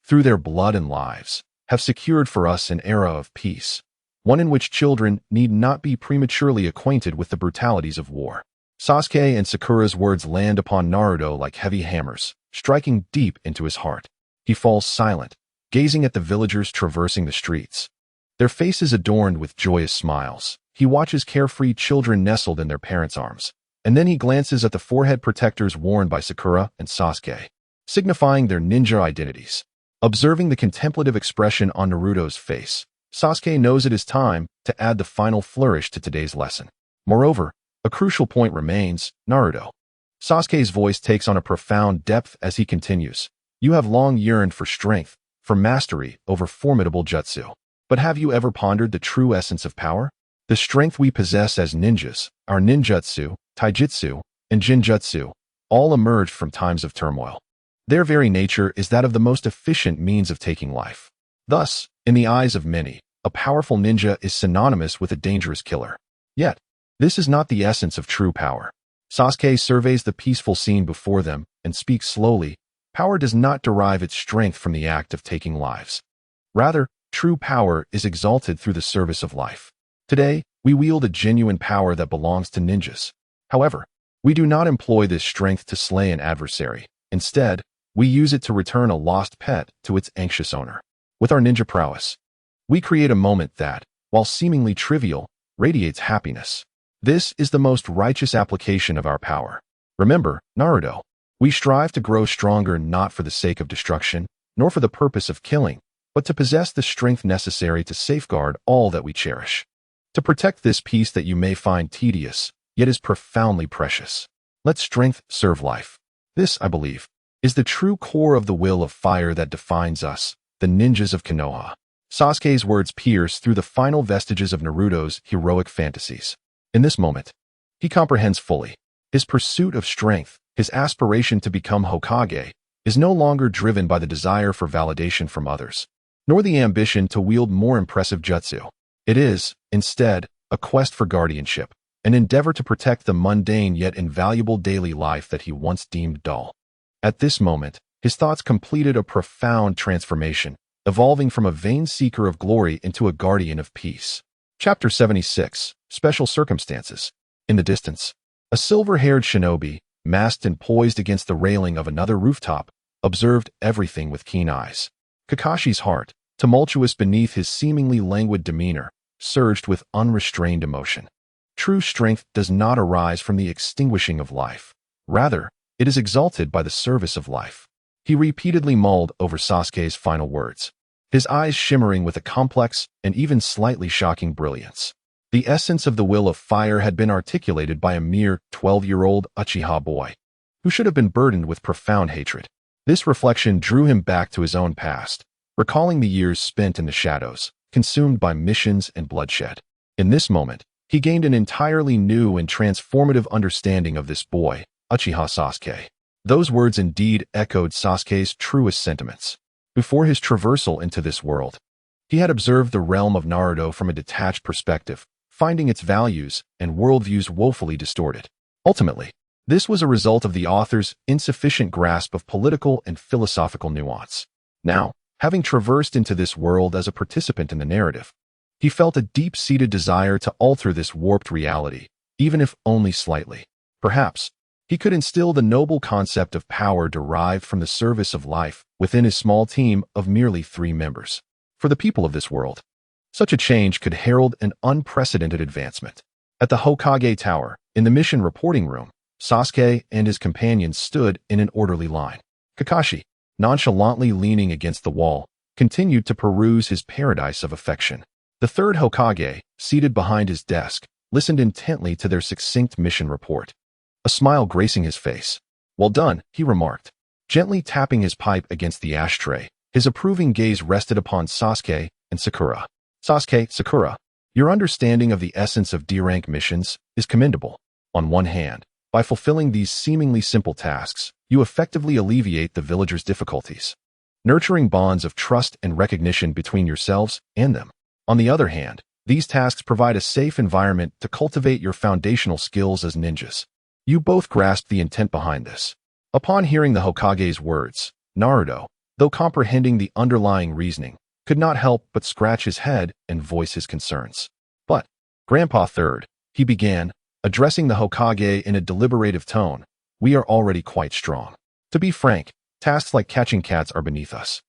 through their blood and lives, have secured for us an era of peace, one in which children need not be prematurely acquainted with the brutalities of war. Sasuke and Sakura's words land upon Naruto like heavy hammers, striking deep into his heart. He falls silent, gazing at the villagers traversing the streets, their faces adorned with joyous smiles. He watches carefree children nestled in their parents' arms, and then he glances at the forehead protectors worn by Sakura and Sasuke, signifying their ninja identities. Observing the contemplative expression on Naruto's face, Sasuke knows it is time to add the final flourish to today's lesson. Moreover, a crucial point remains, Naruto. Sasuke's voice takes on a profound depth as he continues. You have long yearned for strength, for mastery over formidable jutsu. But have you ever pondered the true essence of power? The strength we possess as ninjas, our ninjutsu, taijutsu, and jinjutsu, all emerged from times of turmoil. Their very nature is that of the most efficient means of taking life. Thus, in the eyes of many, a powerful ninja is synonymous with a dangerous killer. Yet, this is not the essence of true power. Sasuke surveys the peaceful scene before them and speaks slowly. Power does not derive its strength from the act of taking lives. Rather, true power is exalted through the service of life. Today, we wield a genuine power that belongs to ninjas. However, we do not employ this strength to slay an adversary. Instead, we use it to return a lost pet to its anxious owner. With our ninja prowess, we create a moment that, while seemingly trivial, radiates happiness. This is the most righteous application of our power. Remember, Naruto, we strive to grow stronger not for the sake of destruction, nor for the purpose of killing, but to possess the strength necessary to safeguard all that we cherish. To protect this peace that you may find tedious, yet is profoundly precious. Let strength serve life. This, I believe, is the true core of the will of fire that defines us, the ninjas of Konoha. Sasuke's words pierce through the final vestiges of Naruto's heroic fantasies. In this moment, he comprehends fully. His pursuit of strength, his aspiration to become Hokage, is no longer driven by the desire for validation from others, nor the ambition to wield more impressive jutsu. It is, instead, a quest for guardianship, an endeavor to protect the mundane yet invaluable daily life that he once deemed dull. At this moment, his thoughts completed a profound transformation, evolving from a vain seeker of glory into a guardian of peace. Chapter 76, Special Circumstances. In the distance, a silver-haired shinobi, masked and poised against the railing of another rooftop, observed everything with keen eyes. Kakashi's heart, tumultuous beneath his seemingly languid demeanor, surged with unrestrained emotion. True strength does not arise from the extinguishing of life. Rather, it is exalted by the service of life. He repeatedly mulled over Sasuke's final words, his eyes shimmering with a complex and even slightly shocking brilliance. The essence of the will of fire had been articulated by a mere 12-year-old Uchiha boy, who should have been burdened with profound hatred. This reflection drew him back to his own past, recalling the years spent in the shadows, consumed by missions and bloodshed. In this moment, He gained an entirely new and transformative understanding of this boy, Uchiha Sasuke. Those words indeed echoed Sasuke's truest sentiments. Before his traversal into this world, he had observed the realm of Naruto from a detached perspective, finding its values and worldviews woefully distorted. Ultimately, this was a result of the author's insufficient grasp of political and philosophical nuance. Now, having traversed into this world as a participant in the narrative, he felt a deep-seated desire to alter this warped reality, even if only slightly. Perhaps, he could instill the noble concept of power derived from the service of life within his small team of merely 3 members. For the people of this world, such a change could herald an unprecedented advancement. At the Hokage Tower, in the mission reporting room, Sasuke and his companions stood in an orderly line. Kakashi, nonchalantly leaning against the wall, continued to peruse his paradise of affection. The third Hokage, seated behind his desk, listened intently to their succinct mission report. A smile gracing his face. "Well done," he remarked, gently tapping his pipe against the ashtray. His approving gaze rested upon Sasuke and Sakura. "Sasuke, Sakura, your understanding of the essence of D-rank missions is commendable. On one hand, by fulfilling these seemingly simple tasks, you effectively alleviate the villagers' difficulties, nurturing bonds of trust and recognition between yourselves and them. On the other hand, these tasks provide a safe environment to cultivate your foundational skills as ninjas." You both grasped the intent behind this. Upon hearing the Hokage's words, Naruto, though comprehending the underlying reasoning, could not help but scratch his head and voice his concerns. "But, Grandpa Third," he began, addressing the Hokage in a deliberative tone, "we are already quite strong. To be frank, tasks like catching cats are beneath us.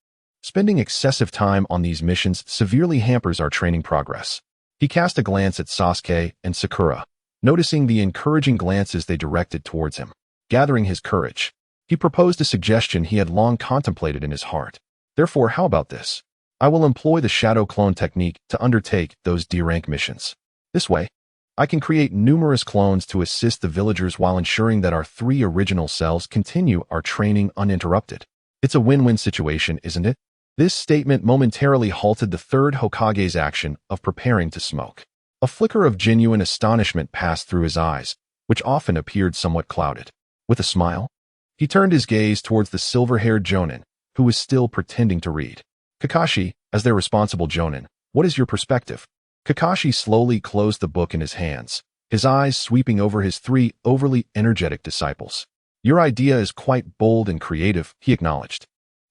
Spending excessive time on these missions severely hampers our training progress." He cast a glance at Sasuke and Sakura, noticing the encouraging glances they directed towards him. Gathering his courage, he proposed a suggestion he had long contemplated in his heart. "Therefore, how about this? I will employ the shadow clone technique to undertake those D-rank missions. This way, I can create numerous clones to assist the villagers while ensuring that our 3 original selves continue our training uninterrupted. It's a win-win situation, isn't it?" This statement momentarily halted the third Hokage's action of preparing to smoke. A flicker of genuine astonishment passed through his eyes, which often appeared somewhat clouded. With a smile, he turned his gaze towards the silver-haired Jonin, who was still pretending to read. "Kakashi, as their responsible Jonin, what is your perspective?" Kakashi slowly closed the book in his hands, his eyes sweeping over his 3 overly energetic disciples. "Your idea is quite bold and creative," he acknowledged,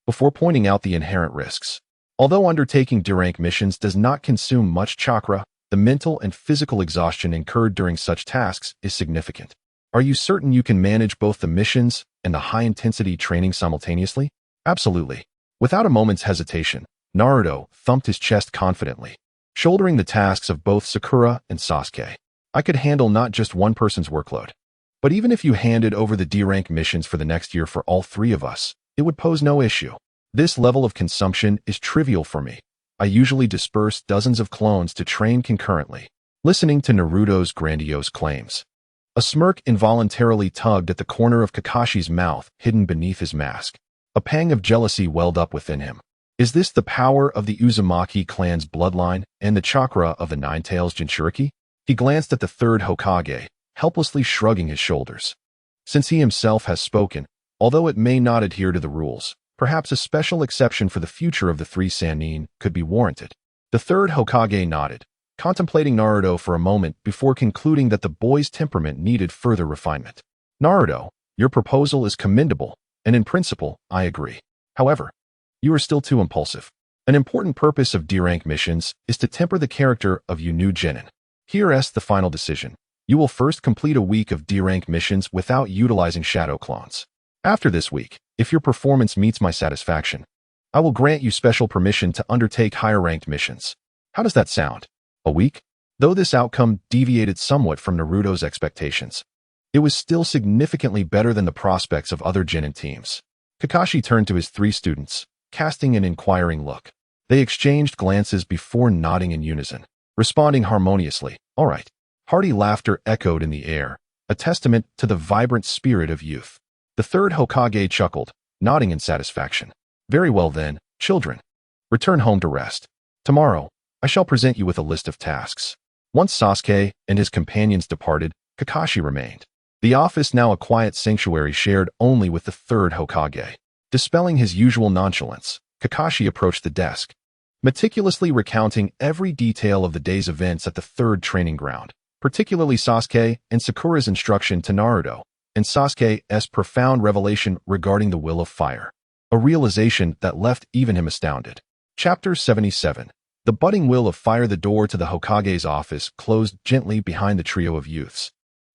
before pointing out the inherent risks. Although undertaking D-rank missions does not consume much chakra, the mental and physical exhaustion incurred during such tasks is significant. Are you certain you can manage both the missions and the high-intensity training simultaneously? Absolutely. Without a moment's hesitation, Naruto thumped his chest confidently, shouldering the tasks of both Sakura and Sasuke. "I could handle not just one person's workload, but even if you handed over the D-rank missions for the next year for all 3 of us, it would pose no issue. This level of consumption is trivial for me. I usually disperse dozens of clones to train concurrently." Listening to Naruto's grandiose claims, a smirk involuntarily tugged at the corner of Kakashi's mouth hidden beneath his mask. A pang of jealousy welled up within him. Is this the power of the Uzumaki clan's bloodline and the chakra of the Nine-Tails Jinchuriki? He glanced at the third Hokage, helplessly shrugging his shoulders. Since he himself has spoken, although it may not adhere to the rules, perhaps a special exception for the future of the 3 Sannin could be warranted. The third Hokage nodded, contemplating Naruto for a moment before concluding that the boy's temperament needed further refinement. "Naruto, your proposal is commendable, and in principle, I agree. However, you are still too impulsive. An important purpose of D-rank missions is to temper the character of you new genin. Here's the final decision. You will first complete a week of D-rank missions without utilizing shadow clones. After this week, if your performance meets my satisfaction, I will grant you special permission to undertake higher-ranked missions. How does that sound? A week?" Though this outcome deviated somewhat from Naruto's expectations, it was still significantly better than the prospects of other genin teams. Kakashi turned to his 3 students, casting an inquiring look. They exchanged glances before nodding in unison, responding harmoniously. "All right." Hearty laughter echoed in the air, a testament to the vibrant spirit of youth. The third Hokage chuckled, nodding in satisfaction. "Very well then, children. Return home to rest. Tomorrow, I shall present you with a list of tasks. Once Sasuke and his companions departed, Kakashi remained. The office, now a quiet sanctuary shared only with the third Hokage. Dispelling his usual nonchalance, Kakashi approached the desk, meticulously recounting every detail of the day's events at the third training ground, particularly Sasuke and Sakura's instruction to Naruto, and Sasuke's profound revelation regarding the will of fire, a realization that left even him astounded. Chapter 77. The budding will of fire. The door to the Hokage's office closed gently behind the trio of youths.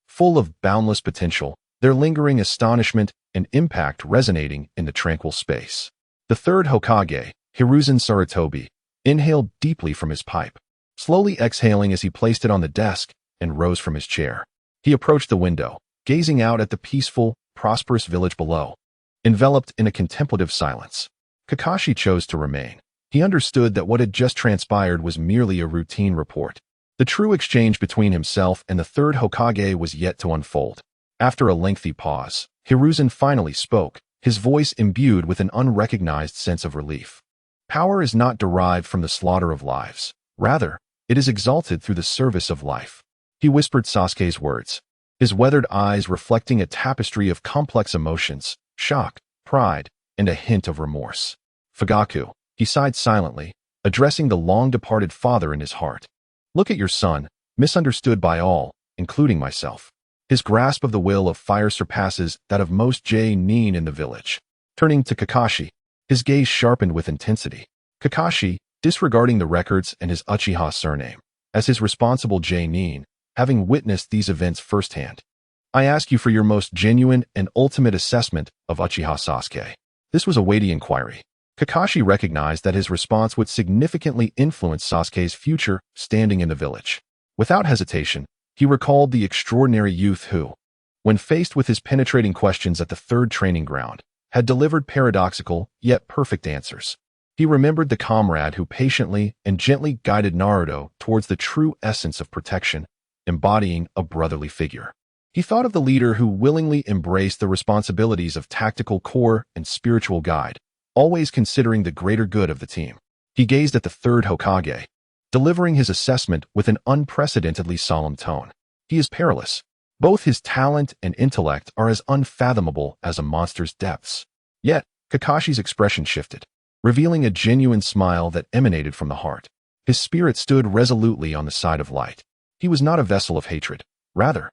Full of boundless potential, their lingering astonishment and impact resonating in the tranquil space. The third Hokage, Hiruzen Sarutobi, inhaled deeply from his pipe, slowly exhaling as he placed it on the desk and rose from his chair. He approached the window, gazing out at the peaceful, prosperous village below. Enveloped in a contemplative silence, Kakashi chose to remain. He understood that what had just transpired was merely a routine report. The true exchange between himself and the third Hokage was yet to unfold. After a lengthy pause, Hiruzen finally spoke, his voice imbued with an unrecognized sense of relief. Power is not derived from the slaughter of lives. Rather, it is exalted through the service of life. He whispered Sasuke's words, his weathered eyes reflecting a tapestry of complex emotions, shock, pride, and a hint of remorse. Fugaku, he sighed silently, addressing the long-departed father in his heart. Look at your son, misunderstood by all, including myself. His grasp of the will of fire surpasses that of most Nin in the village. Turning to Kakashi, his gaze sharpened with intensity. Kakashi, disregarding the records and his Uchiha surname, as his responsible Nin, having witnessed these events firsthand. I ask you for your most genuine and ultimate assessment of Uchiha Sasuke. This was a weighty inquiry. Kakashi recognized that his response would significantly influence Sasuke's future standing in the village. Without hesitation, he recalled the extraordinary youth who, when faced with his penetrating questions at the third training ground, had delivered paradoxical yet perfect answers. He remembered the comrade who patiently and gently guided Naruto towards the true essence of protection, embodying a brotherly figure. He thought of the leader who willingly embraced the responsibilities of tactical core and spiritual guide, always considering the greater good of the team. He gazed at the third Hokage, delivering his assessment with an unprecedentedly solemn tone. He is perilous. Both his talent and intellect are as unfathomable as a monster's depths. Yet, Kakashi's expression shifted, revealing a genuine smile that emanated from the heart. His spirit stood resolutely on the side of light. He was not a vessel of hatred. Rather,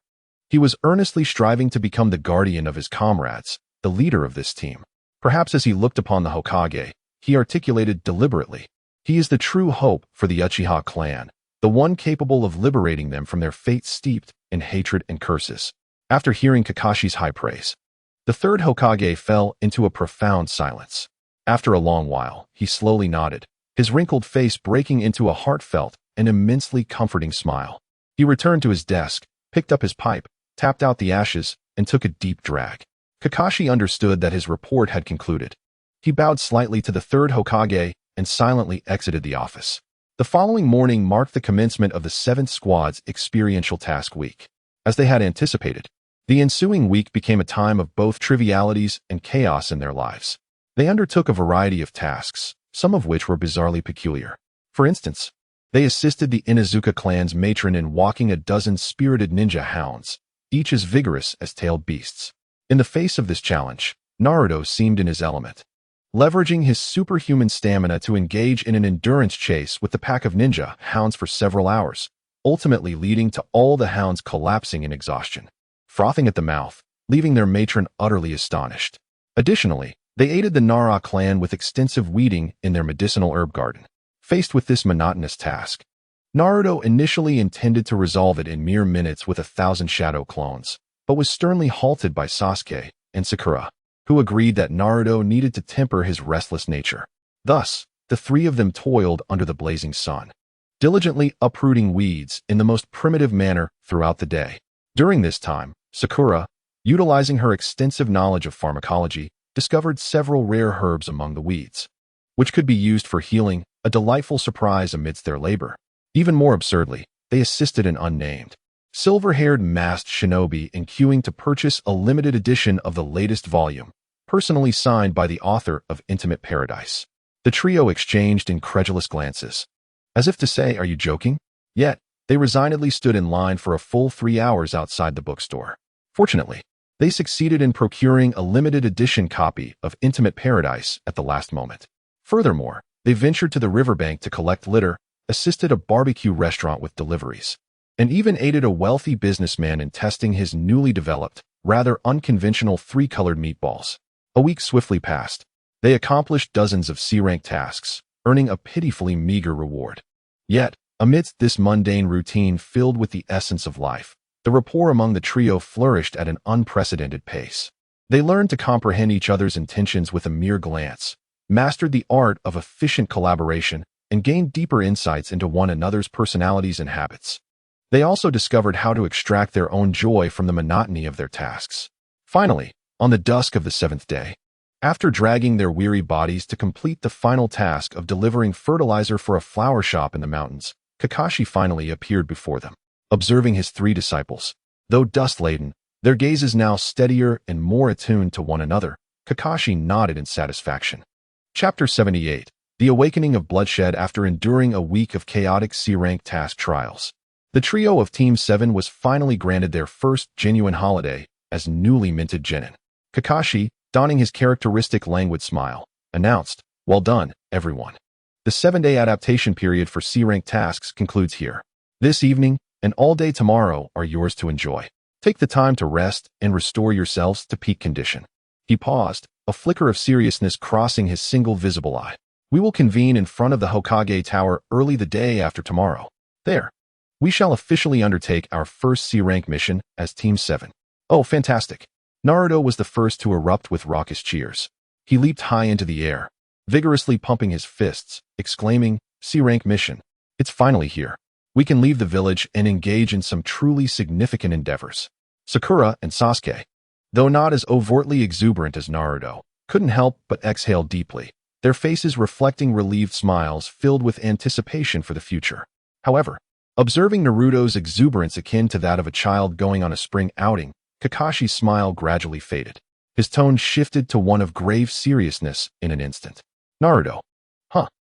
he was earnestly striving to become the guardian of his comrades, the leader of this team. Perhaps as he looked upon the Hokage, he articulated deliberately, he is the true hope for the Uchiha clan, the one capable of liberating them from their fate steeped in hatred and curses. After hearing Kakashi's high praise, the third Hokage fell into a profound silence. After a long while, he slowly nodded, his wrinkled face breaking into a heartfelt and immensely comforting smile. He returned to his desk, picked up his pipe, tapped out the ashes, and took a deep drag. Kakashi understood that his report had concluded. He bowed slightly to the third Hokage and silently exited the office. The following morning marked the commencement of the 7th Squad's experiential task week. As they had anticipated, the ensuing week became a time of both trivialities and chaos in their lives. They undertook a variety of tasks, some of which were bizarrely peculiar. For instance, they assisted the Inuzuka clan's matron in walking a dozen spirited ninja hounds, each as vigorous as tailed beasts. In the face of this challenge, Naruto seemed in his element, leveraging his superhuman stamina to engage in an endurance chase with the pack of ninja hounds for several hours, ultimately leading to all the hounds collapsing in exhaustion, frothing at the mouth, leaving their matron utterly astonished. Additionally, they aided the Nara clan with extensive weeding in their medicinal herb garden. Faced with this monotonous task, Naruto initially intended to resolve it in mere minutes with 1,000 shadow clones, but was sternly halted by Sasuke and Sakura, who agreed that Naruto needed to temper his restless nature. Thus, the three of them toiled under the blazing sun, diligently uprooting weeds in the most primitive manner throughout the day. During this time, Sakura, utilizing her extensive knowledge of pharmacology, discovered several rare herbs among the weeds, which could be used for healing, a delightful surprise amidst their labor. Even more absurdly, they assisted an unnamed, silver-haired masked shinobi in queuing to purchase a limited edition of the latest volume, personally signed by the author of Intimate Paradise. The trio exchanged incredulous glances, as if to say, "Are you joking?" Yet, They resignedly stood in line for a full 3 hours outside the bookstore. Fortunately, they succeeded in procuring a limited edition copy of Intimate Paradise at the last moment. Furthermore, they ventured to the riverbank to collect litter, assisted a barbecue restaurant with deliveries, and even aided a wealthy businessman in testing his newly developed, rather unconventional 3-colored meatballs. A week swiftly passed. They accomplished dozens of C-rank tasks, earning a pitifully meager reward. Yet, amidst this mundane routine filled with the essence of life, the rapport among the trio flourished at an unprecedented pace. They learned to comprehend each other's intentions with a mere glance, mastered the art of efficient collaboration, and gained deeper insights into one another's personalities and habits. They also discovered how to extract their own joy from the monotony of their tasks. Finally, on the dusk of the 7th day, after dragging their weary bodies to complete the final task of delivering fertilizer for a flower shop in the mountains, Kakashi finally appeared before them. Observing his 3 disciples, though dust-laden, their gazes now steadier and more attuned to one another, Kakashi nodded in satisfaction. Chapter 78. The Awakening of Bloodshed. After enduring a week of chaotic C-rank task trials, the trio of Team 7 was finally granted their first genuine holiday as newly minted genin. Kakashi, donning his characteristic languid smile, announced, "Well done, everyone. The 7-day adaptation period for C-rank tasks concludes here. This evening and all day tomorrow are yours to enjoy. Take the time to rest and restore yourselves to peak condition." He paused, a flicker of seriousness crossing his single visible eye. "We will convene in front of the Hokage Tower early the day after tomorrow. There, we shall officially undertake our first C-rank mission as Team 7. Oh, fantastic." Naruto was the first to erupt with raucous cheers. He leaped high into the air, vigorously pumping his fists, exclaiming, "C-rank mission. It's finally here. We can leave the village and engage in some truly significant endeavors." Sakura and Sasuke, though not as overtly exuberant as Naruto, couldn't help but exhale deeply, their faces reflecting relieved smiles filled with anticipation for the future. However, observing Naruto's exuberance akin to that of a child going on a spring outing, Kakashi's smile gradually faded. His tone shifted to one of grave seriousness in an instant. "Naruto.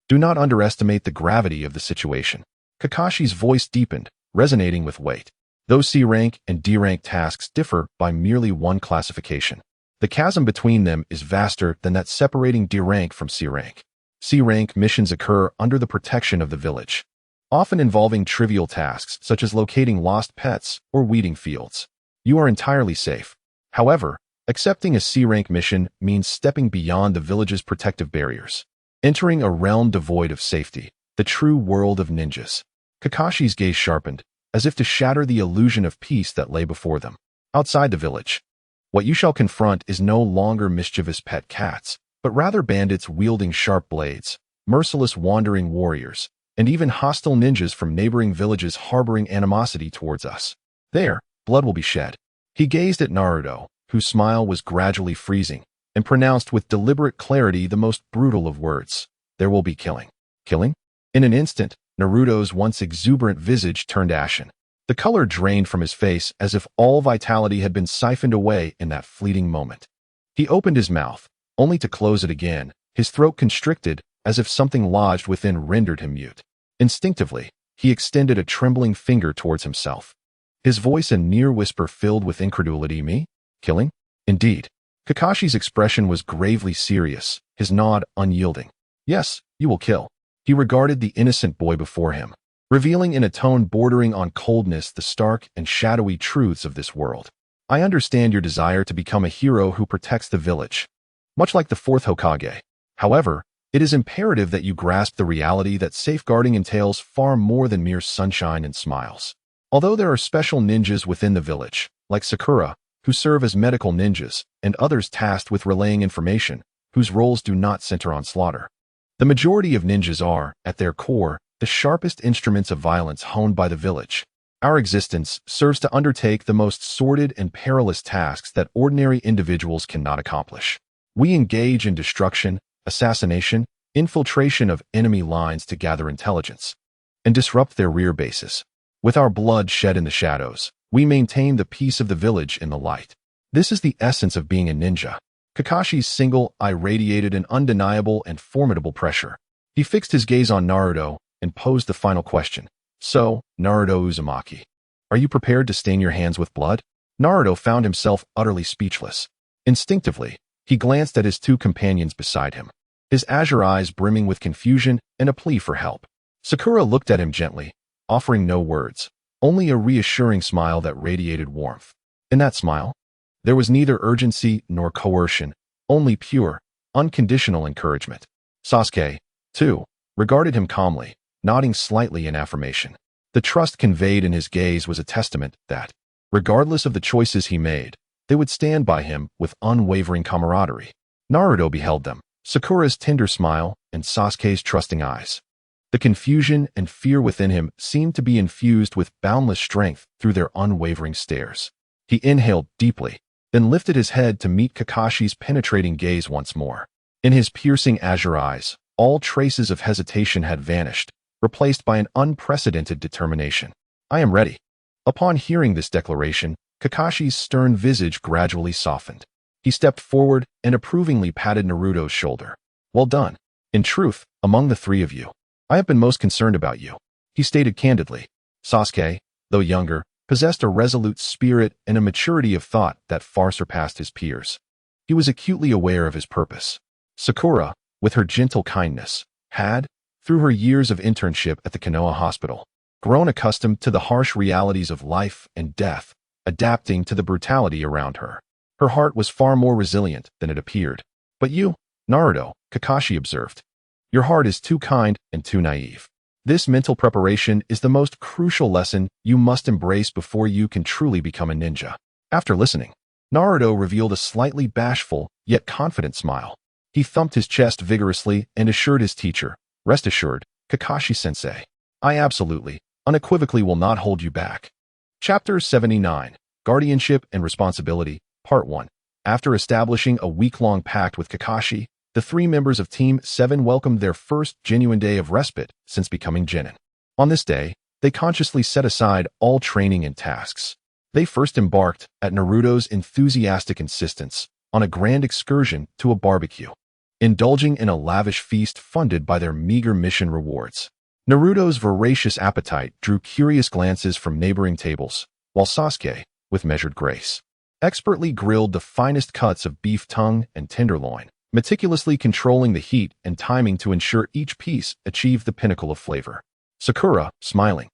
Do not underestimate the gravity of the situation." Kakashi's voice deepened, resonating with weight. Those C-rank and D-rank tasks differ by merely one classification. The chasm between them is vaster than that separating D-rank from C-rank. C-rank missions occur under the protection of the village, often involving trivial tasks such as locating lost pets or weeding fields. You are entirely safe. However, accepting a C-rank mission means stepping beyond the village's protective barriers, entering a realm devoid of safety, the true world of ninjas. Kakashi's gaze sharpened, as if to shatter the illusion of peace that lay before them. Outside the village, what you shall confront is no longer mischievous pet cats, but rather bandits wielding sharp blades, merciless wandering warriors, and even hostile ninjas from neighboring villages harboring animosity towards us. There, blood will be shed. He gazed at Naruto, whose smile was gradually freezing, and pronounced with deliberate clarity the most brutal of words. There will be killing. Killing? In an instant, Naruto's once exuberant visage turned ashen. The color drained from his face as if all vitality had been siphoned away in that fleeting moment. He opened his mouth, only to close it again, his throat constricted as if something lodged within rendered him mute. Instinctively, he extended a trembling finger towards himself. His voice a near whisper filled with incredulity. "Me? Killing?" "Indeed." Kakashi's expression was gravely serious, his nod unyielding. "Yes, you will kill." He regarded the innocent boy before him, revealing in a tone bordering on coldness the stark and shadowy truths of this world. "I understand your desire to become a hero who protects the village, much like the 4th Hokage. However, it is imperative that you grasp the reality that safeguarding entails far more than mere sunshine and smiles. Although there are special ninjas within the village, like Sakura, who serve as medical ninjas, and others tasked with relaying information, whose roles do not center on slaughter, the majority of ninjas are, at their core, the sharpest instruments of violence honed by the village. Our existence serves to undertake the most sordid and perilous tasks that ordinary individuals cannot accomplish. We engage in destruction, assassination, infiltration of enemy lines to gather intelligence, and disrupt their rear bases. With our blood shed in the shadows, we maintain the peace of the village in the light. This is the essence of being a ninja." Kakashi's single eye radiated an undeniable and formidable pressure. He fixed his gaze on Naruto and posed the final question. So, Naruto Uzumaki, are you prepared to stain your hands with blood? Naruto found himself utterly speechless. Instinctively, he glanced at his two companions beside him, his azure eyes brimming with confusion and a plea for help. Sakura looked at him gently, offering no words, only a reassuring smile that radiated warmth. In that smile, there was neither urgency nor coercion, only pure, unconditional encouragement. Sasuke, too, regarded him calmly, nodding slightly in affirmation. The trust conveyed in his gaze was a testament that, regardless of the choices he made, they would stand by him with unwavering camaraderie. Naruto beheld them, Sakura's tender smile and Sasuke's trusting eyes. The confusion and fear within him seemed to be infused with boundless strength through their unwavering stares. He inhaled deeply, then lifted his head to meet Kakashi's penetrating gaze once more. In his piercing azure eyes, all traces of hesitation had vanished, replaced by an unprecedented determination. I am ready. Upon hearing this declaration, Kakashi's stern visage gradually softened. He stepped forward and approvingly patted Naruto's shoulder. Well done. In truth, among the three of you, I have been most concerned about you, he stated candidly. Sasuke, though younger, possessed a resolute spirit and a maturity of thought that far surpassed his peers. He was acutely aware of his purpose. Sakura, with her gentle kindness, had, through her years of internship at the Konoha hospital, grown accustomed to the harsh realities of life and death, adapting to the brutality around her. Her heart was far more resilient than it appeared. But you, Naruto, Kakashi observed, your heart is too kind and too naive. This mental preparation is the most crucial lesson you must embrace before you can truly become a ninja. After listening, Naruto revealed a slightly bashful, yet confident smile. He thumped his chest vigorously and assured his teacher, rest assured, Kakashi-sensei, I absolutely, unequivocally will not hold you back. Chapter 79, Guardianship and Responsibility, Part 1. After establishing a week-long pact with Kakashi, the three members of Team 7 welcomed their first genuine day of respite since becoming genin. On this day, they consciously set aside all training and tasks. They first embarked, at Naruto's enthusiastic insistence, on a grand excursion to a barbecue, indulging in a lavish feast funded by their meager mission rewards. Naruto's voracious appetite drew curious glances from neighboring tables, while Sasuke, with measured grace, expertly grilled the finest cuts of beef tongue and tenderloin, meticulously controlling the heat and timing to ensure each piece achieved the pinnacle of flavor. Sakura, smiling,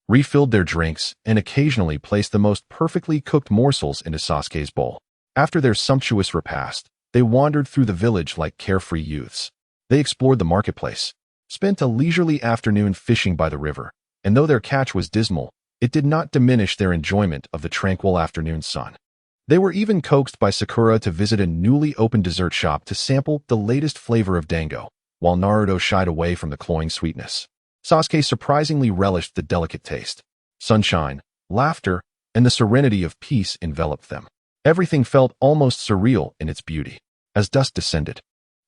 refilled their drinks and occasionally placed the most perfectly cooked morsels into Sasuke's bowl. After their sumptuous repast, they wandered through the village like carefree youths. They explored the marketplace, spent a leisurely afternoon fishing by the river, and though their catch was dismal, it did not diminish their enjoyment of the tranquil afternoon sun. They were even coaxed by Sakura to visit a newly opened dessert shop to sample the latest flavor of dango, while Naruto shied away from the cloying sweetness. Sasuke surprisingly relished the delicate taste. Sunshine, laughter, and the serenity of peace enveloped them. Everything felt almost surreal in its beauty. As dusk descended,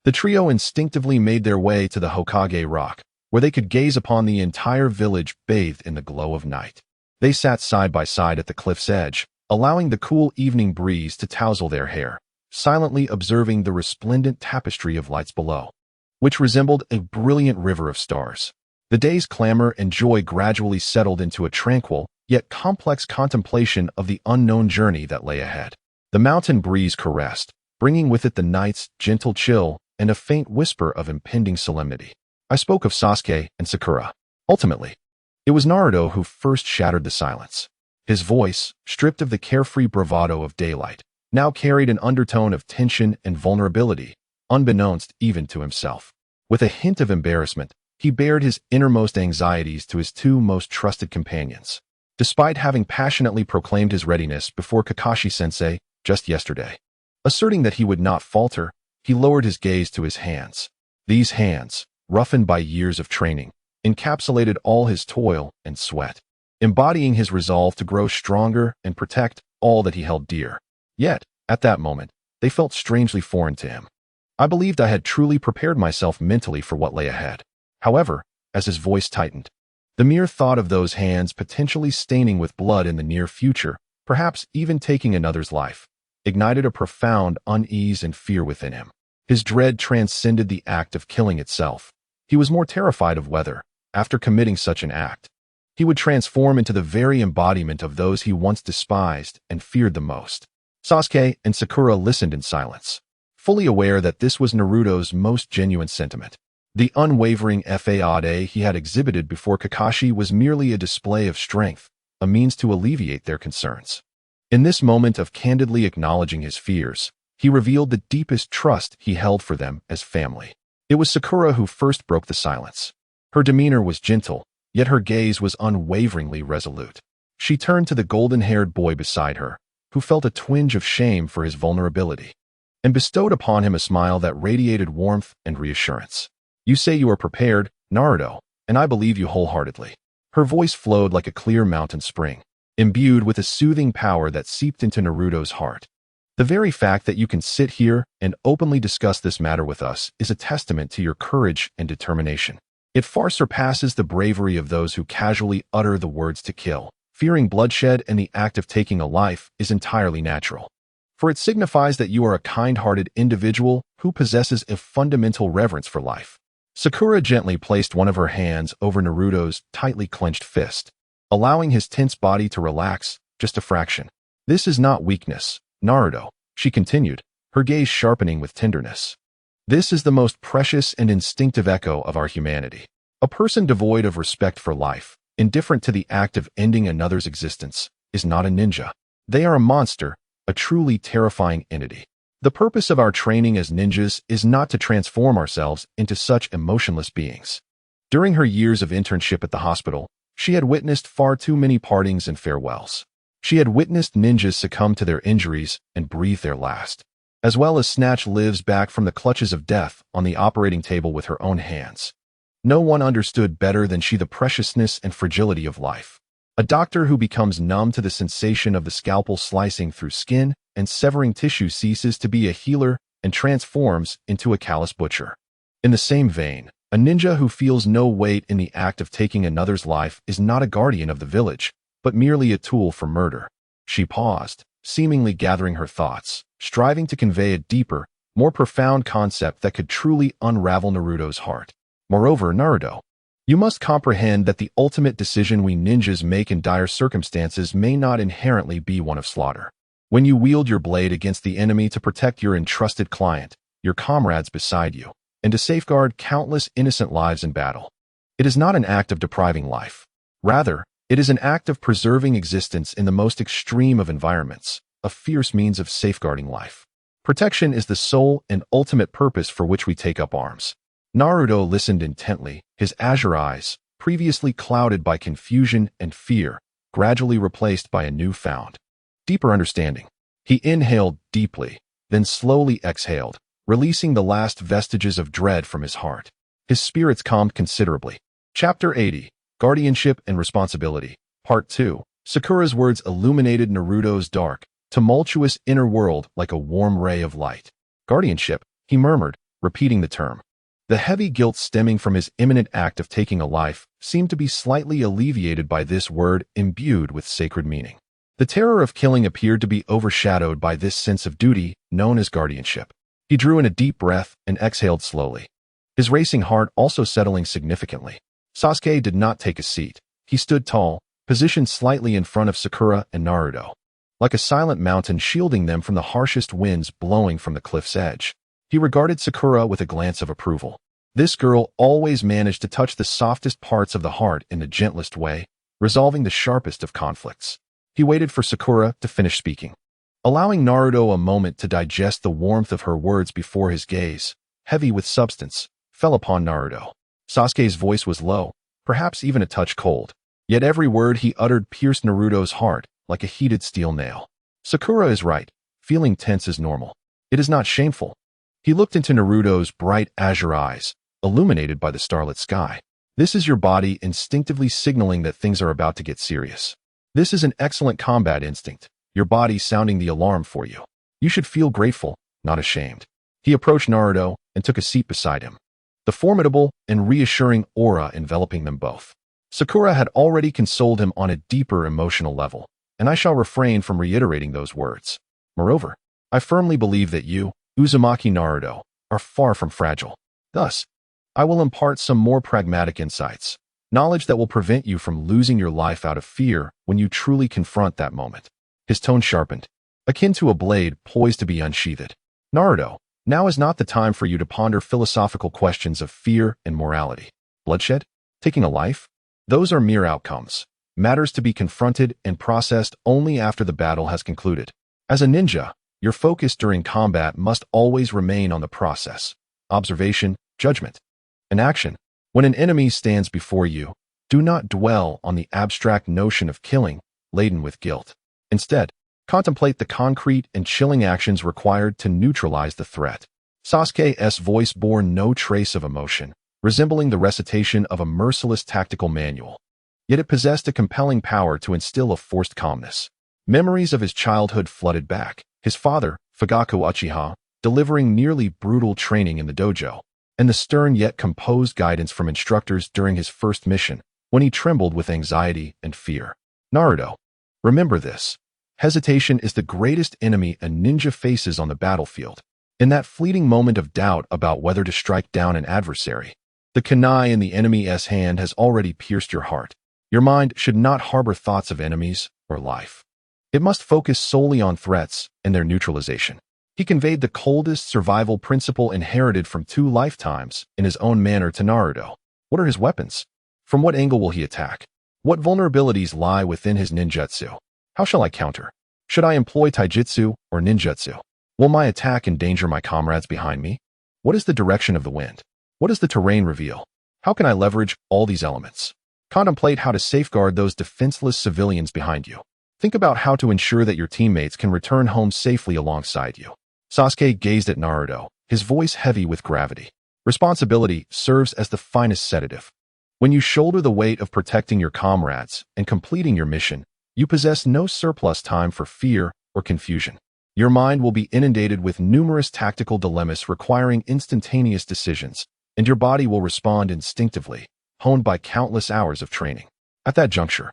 the trio instinctively made their way to the Hokage Rock, where they could gaze upon the entire village bathed in the glow of night. They sat side by side at the cliff's edge, allowing the cool evening breeze to tousle their hair, silently observing the resplendent tapestry of lights below, which resembled a brilliant river of stars. The day's clamor and joy gradually settled into a tranquil, yet complex contemplation of the unknown journey that lay ahead. The mountain breeze caressed, bringing with it the night's gentle chill and a faint whisper of impending solemnity. I spoke of Sasuke and Sakura. Ultimately, it was Naruto who first shattered the silence. His voice, stripped of the carefree bravado of daylight, now carried an undertone of tension and vulnerability, unbeknownst even to himself. With a hint of embarrassment, he bared his innermost anxieties to his two most trusted companions. Despite having passionately proclaimed his readiness before Kakashi-sensei just yesterday, asserting that he would not falter, he lowered his gaze to his hands. These hands, roughened by years of training, encapsulated all his toil and sweat, embodying his resolve to grow stronger and protect all that he held dear. Yet, at that moment, they felt strangely foreign to him. I believed I had truly prepared myself mentally for what lay ahead. However, as his voice tightened, the mere thought of those hands potentially staining with blood in the near future, perhaps even taking another's life, ignited a profound unease and fear within him. His dread transcended the act of killing itself. He was more terrified of whether, after committing such an act, He would transform into the very embodiment of those he once despised and feared the most. Sasuke and Sakura listened in silence, fully aware that this was Naruto's most genuine sentiment. The unwavering faade he had exhibited before Kakashi was merely a display of strength, a means to alleviate their concerns. In this moment of candidly acknowledging his fears, he revealed the deepest trust he held for them as family. It was Sakura who first broke the silence. Her demeanor was gentle, yet her gaze was unwaveringly resolute. She turned to the golden-haired boy beside her, who felt a twinge of shame for his vulnerability, and bestowed upon him a smile that radiated warmth and reassurance. "You say you are prepared, Naruto, and I believe you wholeheartedly." Her voice flowed like a clear mountain spring, imbued with a soothing power that seeped into Naruto's heart. "The very fact that you can sit here and openly discuss this matter with us is a testament to your courage and determination. It far surpasses the bravery of those who casually utter the words to kill. Fearing bloodshed and the act of taking a life is entirely natural, for it signifies that you are a kind-hearted individual who possesses a fundamental reverence for life." Sakura gently placed one of her hands over Naruto's tightly clenched fist, allowing his tense body to relax just a fraction. "This is not weakness, Naruto," she continued, her gaze sharpening with tenderness. "This is the most precious and instinctive echo of our humanity. A person devoid of respect for life, indifferent to the act of ending another's existence, is not a ninja. They are a monster, a truly terrifying entity. The purpose of our training as ninjas is not to transform ourselves into such emotionless beings." During her years of internship at the hospital, she had witnessed far too many partings and farewells. She had witnessed ninjas succumb to their injuries and breathe their last, as well as snatch lives back from the clutches of death on the operating table with her own hands. No one understood better than she the preciousness and fragility of life. A doctor who becomes numb to the sensation of the scalpel slicing through skin and severing tissue ceases to be a healer and transforms into a callous butcher. In the same vein, a ninja who feels no weight in the act of taking another's life is not a guardian of the village, but merely a tool for murder. She paused, seemingly gathering her thoughts, striving to convey a deeper, more profound concept that could truly unravel Naruto's heart. "Moreover, Naruto, you must comprehend that the ultimate decision we ninjas make in dire circumstances may not inherently be one of slaughter. When you wield your blade against the enemy to protect your entrusted client, your comrades beside you, and to safeguard countless innocent lives in battle, it is not an act of depriving life. Rather, it is an act of preserving existence in the most extreme of environments, a fierce means of safeguarding life. Protection is the sole and ultimate purpose for which we take up arms." Naruto listened intently, his azure eyes, previously clouded by confusion and fear, gradually replaced by a newfound, deeper understanding. He inhaled deeply, then slowly exhaled, releasing the last vestiges of dread from his heart. His spirits calmed considerably. Chapter 80, Guardianship and Responsibility, Part 2. Sakura's words illuminated Naruto's dark, tumultuous inner world like a warm ray of light. "Guardianship," he murmured, repeating the term. The heavy guilt stemming from his imminent act of taking a life seemed to be slightly alleviated by this word imbued with sacred meaning. The terror of killing appeared to be overshadowed by this sense of duty known as guardianship. He drew in a deep breath and exhaled slowly, his racing heart also settling significantly. Sasuke did not take a seat. He stood tall, positioned slightly in front of Sakura and Naruto, like a silent mountain shielding them from the harshest winds blowing from the cliff's edge. He regarded Sakura with a glance of approval. This girl always managed to touch the softest parts of the heart in the gentlest way, resolving the sharpest of conflicts. He waited for Sakura to finish speaking, allowing Naruto a moment to digest the warmth of her words before his gaze, heavy with substance, fell upon Naruto. Sasuke's voice was low, perhaps even a touch cold, yet every word he uttered pierced Naruto's heart like a heated steel nail. "Sakura is right. Feeling tense is normal. It is not shameful." He looked into Naruto's bright azure eyes, illuminated by the starlit sky. "This is your body instinctively signaling that things are about to get serious. This is an excellent combat instinct, your body sounding the alarm for you. You should feel grateful, not ashamed." He approached Naruto and took a seat beside him, the formidable and reassuring aura enveloping them both. Sakura had already consoled him on a deeper emotional level, and I shall refrain from reiterating those words. Moreover, I firmly believe that you, Uzumaki Naruto, are far from fragile. Thus, I will impart some more pragmatic insights. knowledge that will prevent you from losing your life out of fear when you truly confront that moment. His tone sharpened, akin to a blade poised to be unsheathed. Naruto, now is not the time for you to ponder philosophical questions of fear and morality. Bloodshed? Taking a life? Those are mere outcomes, matters to be confronted and processed only after the battle has concluded. As a ninja, your focus during combat must always remain on the process, observation, judgment, and action. When an enemy stands before you, do not dwell on the abstract notion of killing, laden with guilt. Instead, contemplate the concrete and chilling actions required to neutralize the threat. Sasuke's voice bore no trace of emotion, resembling the recitation of a merciless tactical manual. Yet it possessed a compelling power to instill a forced calmness. Memories of his childhood flooded back. His father, Fugaku Uchiha, delivering nearly brutal training in the dojo, and the stern yet composed guidance from instructors during his first mission, when he trembled with anxiety and fear. Naruto, remember this. Hesitation is the greatest enemy a ninja faces on the battlefield. In that fleeting moment of doubt about whether to strike down an adversary, the kunai in the enemy's hand has already pierced your heart. Your mind should not harbor thoughts of enemies or life. It must focus solely on threats and their neutralization. He conveyed the coldest survival principle inherited from 2 lifetimes in his own manner to Naruto. What are his weapons? From what angle will he attack? What vulnerabilities lie within his ninjutsu? How shall I counter? Should I employ taijutsu or ninjutsu? Will my attack endanger my comrades behind me? What is the direction of the wind? What does the terrain reveal? How can I leverage all these elements? Contemplate how to safeguard those defenseless civilians behind you. Think about how to ensure that your teammates can return home safely alongside you. Sasuke gazed at Naruto, his voice heavy with gravity. Responsibility serves as the finest sedative. When you shoulder the weight of protecting your comrades and completing your mission, you possess no surplus time for fear or confusion. Your mind will be inundated with numerous tactical dilemmas requiring instantaneous decisions, and your body will respond instinctively, honed by countless hours of training. At that juncture,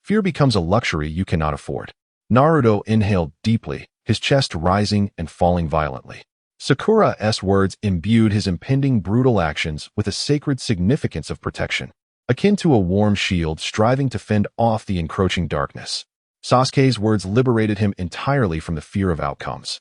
fear becomes a luxury you cannot afford. Naruto inhaled deeply, his chest rising and falling violently. Sakura's words imbued his impending brutal actions with a sacred significance of protection, akin to a warm shield striving to fend off the encroaching darkness. Sasuke's words liberated him entirely from the fear of outcomes,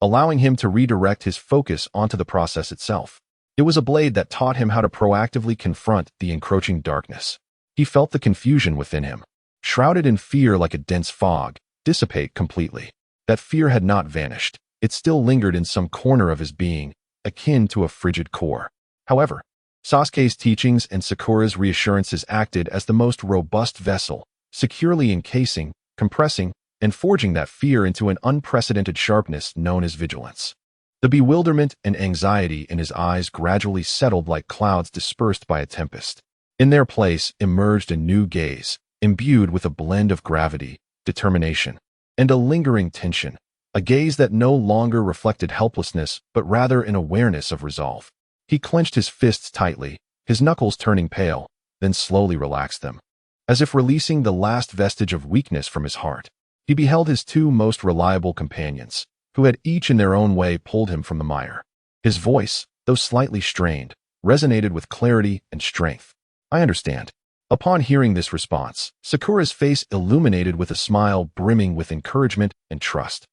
allowing him to redirect his focus onto the process itself. It was a blade that taught him how to proactively confront the encroaching darkness. He felt the confusion within him, shrouded in fear like a dense fog, dissipate completely. That fear had not vanished. It still lingered in some corner of his being, akin to a frigid core. However, Sasuke's teachings and Sakura's reassurances acted as the most robust vessel, securely encasing, compressing, and forging that fear into an unprecedented sharpness known as vigilance. The bewilderment and anxiety in his eyes gradually settled like clouds dispersed by a tempest. In their place emerged a new gaze, imbued with a blend of gravity, determination, and a lingering tension, a gaze that no longer reflected helplessness but rather an awareness of resolve. He clenched his fists tightly, his knuckles turning pale, then slowly relaxed them. As if releasing the last vestige of weakness from his heart, he beheld his 2 most reliable companions, who had each in their own way pulled him from the mire. His voice, though slightly strained, resonated with clarity and strength. I understand. Upon hearing this response, Sakura's face illuminated with a smile brimming with encouragement and trust.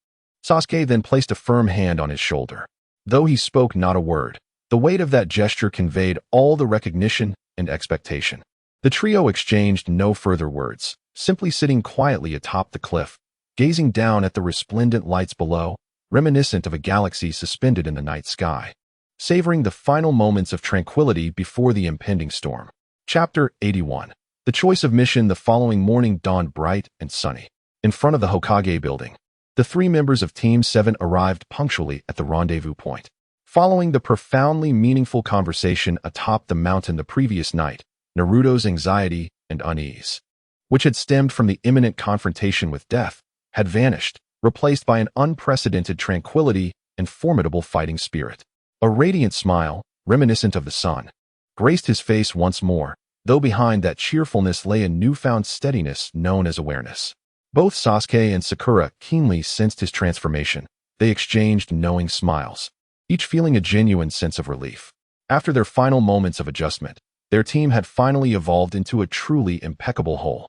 Sasuke then placed a firm hand on his shoulder. Though he spoke not a word, the weight of that gesture conveyed all the recognition and expectation. The trio exchanged no further words, simply sitting quietly atop the cliff, gazing down at the resplendent lights below, reminiscent of a galaxy suspended in the night sky, savoring the final moments of tranquility before the impending storm. Chapter 81. The choice of mission. The following morning dawned bright and sunny. In front of the Hokage building, the 3 members of Team 7 arrived punctually at the rendezvous point. Following the profoundly meaningful conversation atop the mountain the previous night, Naruto's anxiety and unease, which had stemmed from the imminent confrontation with death, had vanished, replaced by an unprecedented tranquility and formidable fighting spirit. A radiant smile, reminiscent of the sun, graced his face once more, though behind that cheerfulness lay a newfound steadiness known as awareness. Both Sasuke and Sakura keenly sensed his transformation. They exchanged knowing smiles, each feeling a genuine sense of relief. After their final moments of adjustment, Their team had finally evolved into a truly impeccable whole.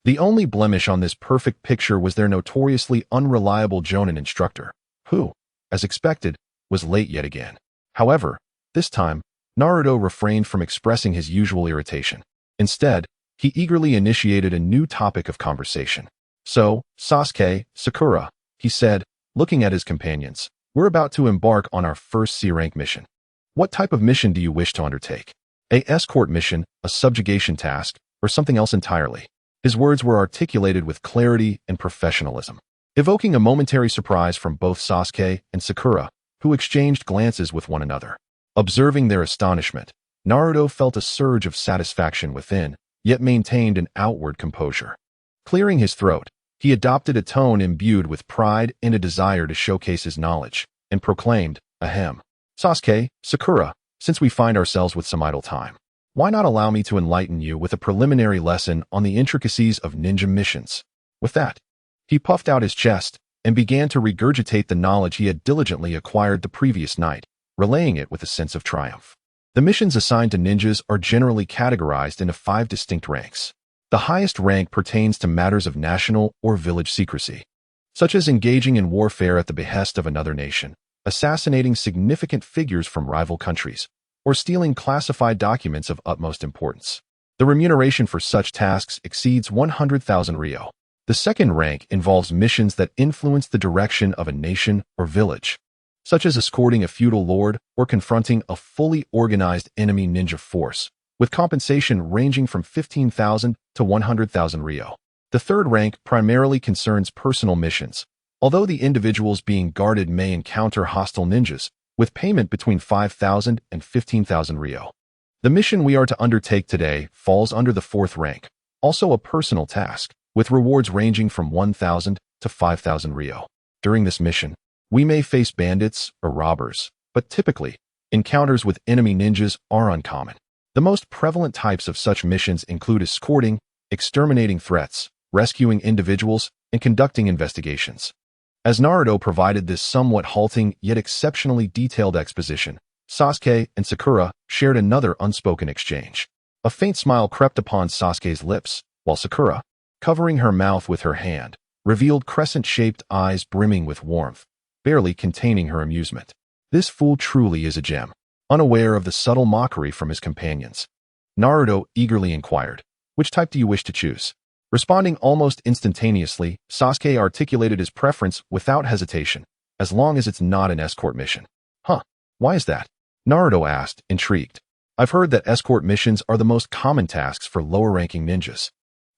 The only blemish on this perfect picture was their notoriously unreliable Jonin instructor, who, as expected, was late yet again. However, this time, Naruto refrained from expressing his usual irritation. Instead, he eagerly initiated a new topic of conversation. "So, Sasuke, Sakura," he said, looking at his companions, "we're about to embark on our first C-rank mission. What type of mission do you wish to undertake? A escort mission, a subjugation task, or something else entirely?" His words were articulated with clarity and professionalism, evoking a momentary surprise from both Sasuke and Sakura, who exchanged glances with one another. Observing their astonishment, Naruto felt a surge of satisfaction within, yet maintained an outward composure. Clearing his throat, he adopted a tone imbued with pride and a desire to showcase his knowledge, and proclaimed, "Ahem. Sasuke, Sakura, since we find ourselves with some idle time, why not allow me to enlighten you with a preliminary lesson on the intricacies of ninja missions?" With that, he puffed out his chest and began to regurgitate the knowledge he had diligently acquired the previous night, relaying it with a sense of triumph. The missions assigned to ninjas are generally categorized into 5 distinct ranks. The highest rank pertains to matters of national or village secrecy, such as engaging in warfare at the behest of another nation, assassinating significant figures from rival countries, or stealing classified documents of utmost importance. The remuneration for such tasks exceeds 100,000 ryo. The second rank involves missions that influence the direction of a nation or village, such as escorting a feudal lord or confronting a fully organized enemy ninja force, with compensation ranging from 15,000 to 100,000 ryo. The third rank primarily concerns personal missions, although the individuals being guarded may encounter hostile ninjas, with payment between 5,000 and 15,000 ryo. The mission we are to undertake today falls under the fourth rank, also a personal task, with rewards ranging from 1,000 to 5,000 ryo. During this mission, we may face bandits or robbers, but typically, encounters with enemy ninjas are uncommon. The most prevalent types of such missions include escorting, exterminating threats, rescuing individuals, and conducting investigations. As Naruto provided this somewhat halting yet exceptionally detailed exposition, Sasuke and Sakura shared another unspoken exchange. A faint smile crept upon Sasuke's lips, while Sakura, covering her mouth with her hand, revealed crescent-shaped eyes brimming with warmth, barely containing her amusement. This fool truly is a gem. Unaware of the subtle mockery from his companions, Naruto eagerly inquired, "Which type do you wish to choose?" Responding almost instantaneously, Sasuke articulated his preference without hesitation, "As long as it's not an escort mission." "Huh, why is that?" Naruto asked, intrigued. "I've heard that escort missions are the most common tasks for lower-ranking ninjas.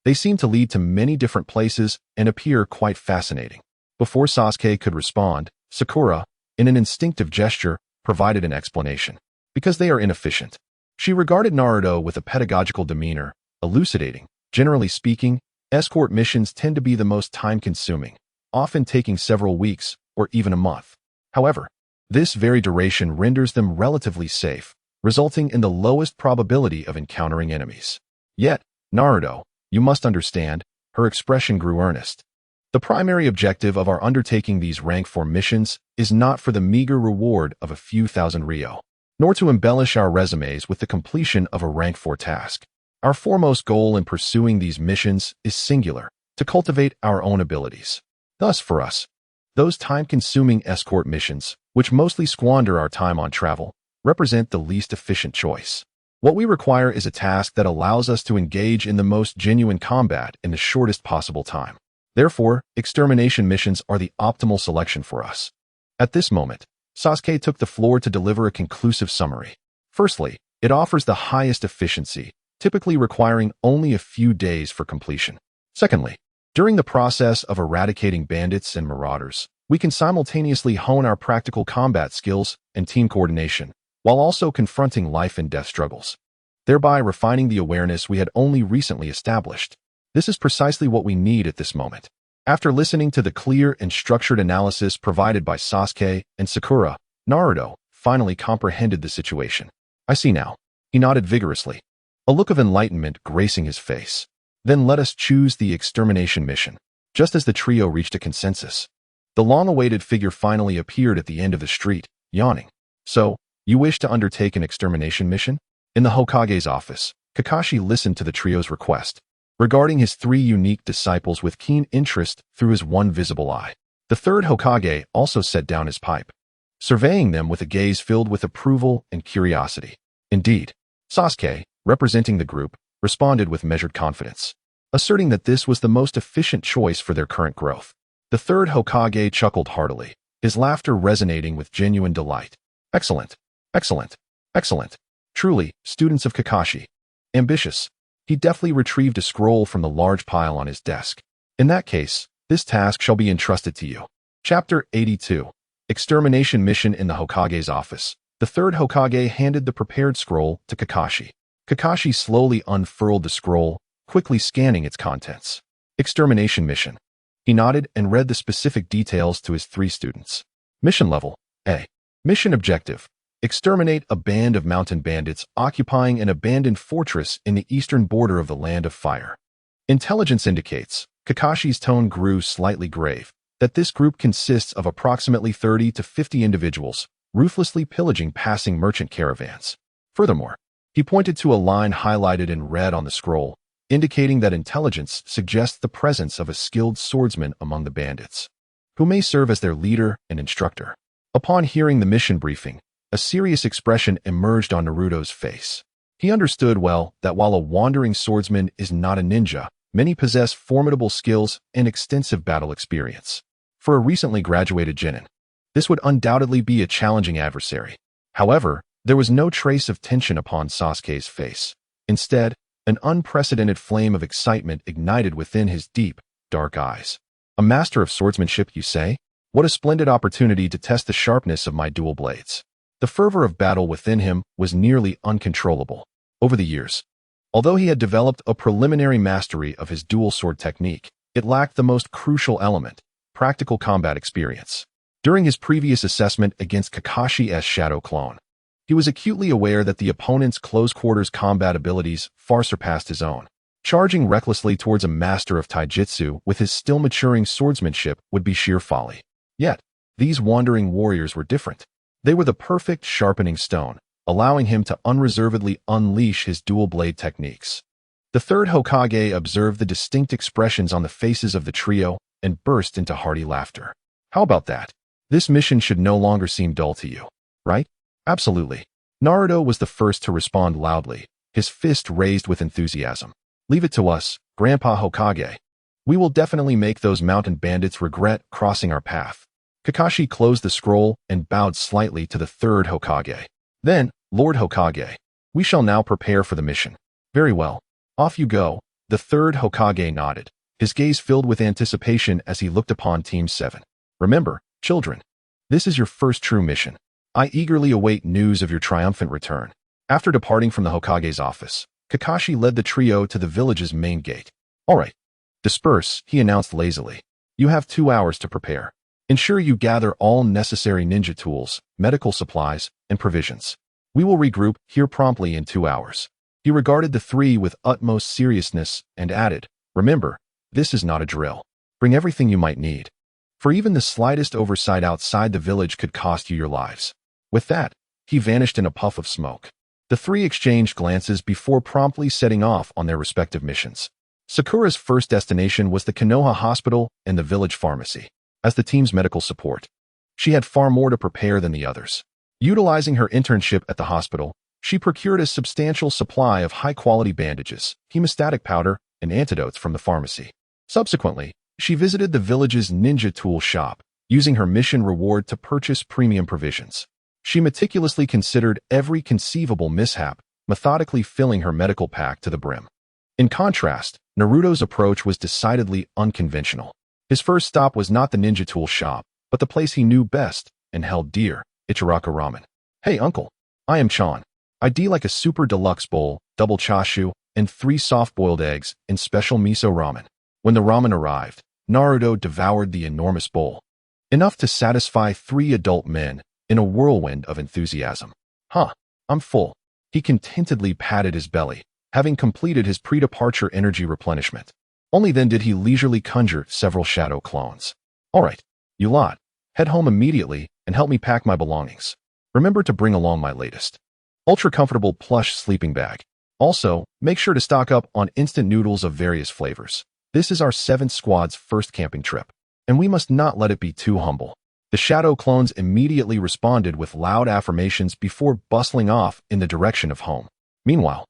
They seem to lead to many different places and appear quite fascinating." Before Sasuke could respond, Sakura, in an instinctive gesture, provided an explanation. "Because they are inefficient." She regarded Naruto with a pedagogical demeanor, elucidating, "Generally speaking, escort missions tend to be the most time-consuming, often taking several weeks or even a month. However, this very duration renders them relatively safe, resulting in the lowest probability of encountering enemies. Yet, Naruto, you must understand," her expression grew earnest. "The primary objective of our undertaking these rank 4 missions is not for the meager reward of a few thousand ryo, nor to embellish our resumes with the completion of a rank 4 task. Our foremost goal in pursuing these missions is singular, to cultivate our own abilities. Thus, for us, those time-consuming escort missions, which mostly squander our time on travel, represent the least efficient choice. What we require is a task that allows us to engage in the most genuine combat in the shortest possible time. Therefore, extermination missions are the optimal selection for us." At this moment, Sasuke took the floor to deliver a conclusive summary. Firstly, it offers the highest efficiency, typically requiring only a few days for completion. Secondly, during the process of eradicating bandits and marauders, we can simultaneously hone our practical combat skills and team coordination, while also confronting life and death struggles, thereby refining the awareness we had only recently established. This is precisely what we need at this moment. After listening to the clear and structured analysis provided by Sasuke and Sakura, Naruto finally comprehended the situation. "I see now." He nodded vigorously, a look of enlightenment gracing his face. "Then let us choose the extermination mission." Just as the trio reached a consensus, the long-awaited figure finally appeared at the end of the street, yawning. "So, you wish to undertake an extermination mission?" In the Hokage's office, Kakashi listened to the trio's request, regarding his 3 unique disciples with keen interest through his one visible eye. The third Hokage also set down his pipe, surveying them with a gaze filled with approval and curiosity. Indeed, Sasuke, representing the group, responded with measured confidence, asserting that this was the most efficient choice for their current growth. The third Hokage chuckled heartily, his laughter resonating with genuine delight. Excellent, excellent, excellent. Truly, students of Kakashi. Ambitious. He deftly retrieved a scroll from the large pile on his desk. In that case, this task shall be entrusted to you. Chapter 82. Extermination Mission in the Hokage's office. The third Hokage handed the prepared scroll to Kakashi. Kakashi slowly unfurled the scroll, quickly scanning its contents. Extermination Mission. He nodded and read the specific details to his 3 students. Mission Level A. Mission Objective. Exterminate a band of mountain bandits occupying an abandoned fortress in the eastern border of the Land of Fire. Intelligence indicates, Kakashi's tone grew slightly grave, that this group consists of approximately 30 to 50 individuals, ruthlessly pillaging passing merchant caravans. Furthermore, he pointed to a line highlighted in red on the scroll, indicating that intelligence suggests the presence of a skilled swordsman among the bandits, who may serve as their leader and instructor. Upon hearing the mission briefing, a serious expression emerged on Naruto's face. He understood well that while a wandering swordsman is not a ninja, many possess formidable skills and extensive battle experience. For a recently graduated genin, this would undoubtedly be a challenging adversary. However, there was no trace of tension upon Sasuke's face. Instead, an unprecedented flame of excitement ignited within his deep, dark eyes. A master of swordsmanship, you say? What a splendid opportunity to test the sharpness of my dual blades. The fervor of battle within him was nearly uncontrollable. Over the years, although he had developed a preliminary mastery of his dual sword technique, it lacked the most crucial element, practical combat experience. During his previous assessment against Kakashi's shadow clone, he was acutely aware that the opponent's close-quarters combat abilities far surpassed his own. Charging recklessly towards a master of taijutsu with his still-maturing swordsmanship would be sheer folly. Yet, these wandering warriors were different. They were the perfect sharpening stone, allowing him to unreservedly unleash his dual-blade techniques. The third Hokage observed the distinct expressions on the faces of the trio and burst into hearty laughter. How about that? This mission should no longer seem dull to you, right? Absolutely. Naruto was the first to respond loudly, his fist raised with enthusiasm. Leave it to us, Grandpa Hokage. We will definitely make those mountain bandits regret crossing our path. Kakashi closed the scroll and bowed slightly to the third Hokage. Then, Lord Hokage, we shall now prepare for the mission. Very well. Off you go. The third Hokage nodded, his gaze filled with anticipation as he looked upon Team 7. Remember, children, this is your first true mission. I eagerly await news of your triumphant return. After departing from the Hokage's office, Kakashi led the trio to the village's main gate. All right. Disperse, he announced lazily. You have 2 hours to prepare. Ensure you gather all necessary ninja tools, medical supplies, and provisions. We will regroup here promptly in 2 hours. He regarded the 3 with utmost seriousness and added, remember, this is not a drill. Bring everything you might need. For even the slightest oversight outside the village could cost you your lives. With that, he vanished in a puff of smoke. The 3 exchanged glances before promptly setting off on their respective missions. Sakura's first destination was the Konoha hospital and the village pharmacy. As the team's medical support, she had far more to prepare than the others. Utilizing her internship at the hospital, she procured a substantial supply of high-quality bandages, hemostatic powder, and antidotes from the pharmacy. Subsequently, she visited the village's ninja tool shop, using her mission reward to purchase premium provisions. She meticulously considered every conceivable mishap, methodically filling her medical pack to the brim. In contrast, Naruto's approach was decidedly unconventional. His first stop was not the ninja tool shop, but the place he knew best and held dear, Ichiraka Ramen. Hey uncle, I am Chan. I'd like a super deluxe bowl, double chashu, and 3 soft-boiled eggs in special miso ramen. When the ramen arrived, Naruto devoured the enormous bowl. Enough to satisfy 3 adult men in a whirlwind of enthusiasm. I'm full. He contentedly patted his belly, having completed his pre-departure energy replenishment. Only then did he leisurely conjure several shadow clones. All right, you lot, head home immediately and help me pack my belongings. Remember to bring along my latest ultra-comfortable plush sleeping bag. Also, make sure to stock up on instant noodles of various flavors. This is our 7th squad's first camping trip, and we must not let it be too humble. The shadow clones immediately responded with loud affirmations before bustling off in the direction of home. Meanwhile,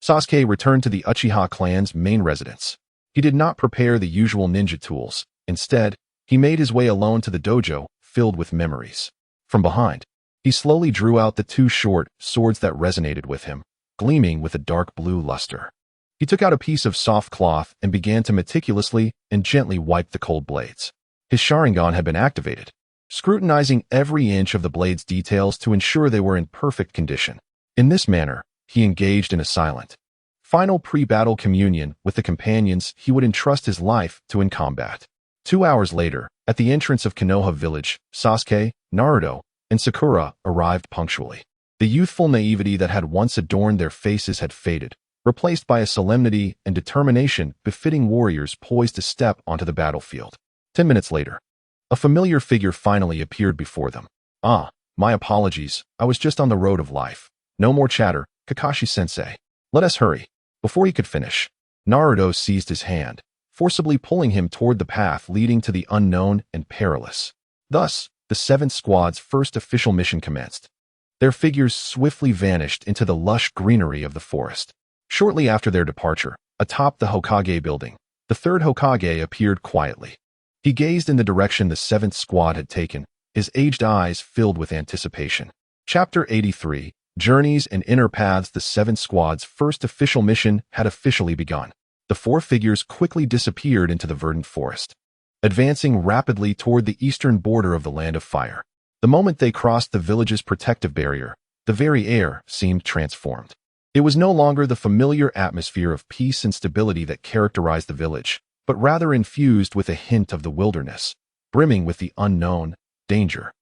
Sasuke returned to the Uchiha clan's main residence. He did not prepare the usual ninja tools. Instead, he made his way alone to the dojo, filled with memories. From behind, he slowly drew out the 2 short swords that resonated with him, gleaming with a dark blue luster. He took out a piece of soft cloth and began to meticulously and gently wipe the cold blades. His Sharingan had been activated, scrutinizing every inch of the blade's details to ensure they were in perfect condition. In this manner, he engaged in a silent, final pre-battle communion with the companions he would entrust his life to in combat. 2 hours later, at the entrance of Konoha village, Sasuke, Naruto, and Sakura arrived punctually. The youthful naivety that had once adorned their faces had faded, replaced by a solemnity and determination befitting warriors poised to step onto the battlefield. 10 minutes later, a familiar figure finally appeared before them. "Ah, my apologies, I was just on the road of life. No more chatter, Kakashi-sensei. Let us hurry." Before he could finish, Naruto seized his hand, forcibly pulling him toward the path leading to the unknown and perilous. Thus, the 7th squad's first official mission commenced. Their figures swiftly vanished into the lush greenery of the forest. Shortly after their departure, atop the Hokage building, the 3rd Hokage appeared quietly. He gazed in the direction the 7th squad had taken, his aged eyes filled with anticipation. Chapter 83, Journeys and Inner Paths. The 7th squad's first official mission had officially begun. The 4 figures quickly disappeared into the verdant forest, advancing rapidly toward the eastern border of the Land of Fire. The moment they crossed the village's protective barrier, the very air seemed transformed. It was no longer the familiar atmosphere of peace and stability that characterized the village, but rather infused with a hint of the wilderness, brimming with the unknown, danger,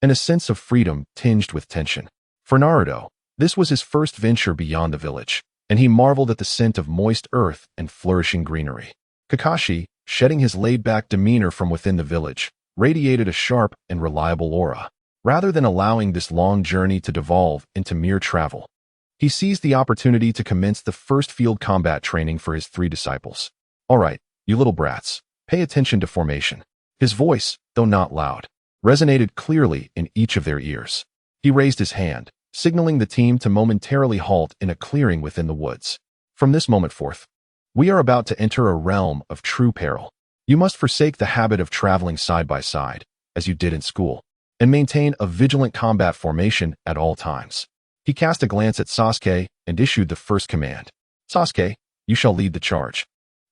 and a sense of freedom tinged with tension. For Naruto, this was his first venture beyond the village, and he marveled at the scent of moist earth and flourishing greenery. Kakashi, shedding his laid-back demeanor from within the village, radiated a sharp and reliable aura. Rather than allowing this long journey to devolve into mere travel, he seized the opportunity to commence the first field combat training for his 3 disciples. "All right, you little brats, pay attention to formation." His voice, though not loud, resonated clearly in each of their ears. He raised his hand, signaling the team to momentarily halt in a clearing within the woods. "From this moment forth, we are about to enter a realm of true peril. You must forsake the habit of traveling side by side, as you did in school, and maintain a vigilant combat formation at all times." He cast a glance at Sasuke and issued the first command. "Sasuke, you shall lead the charge.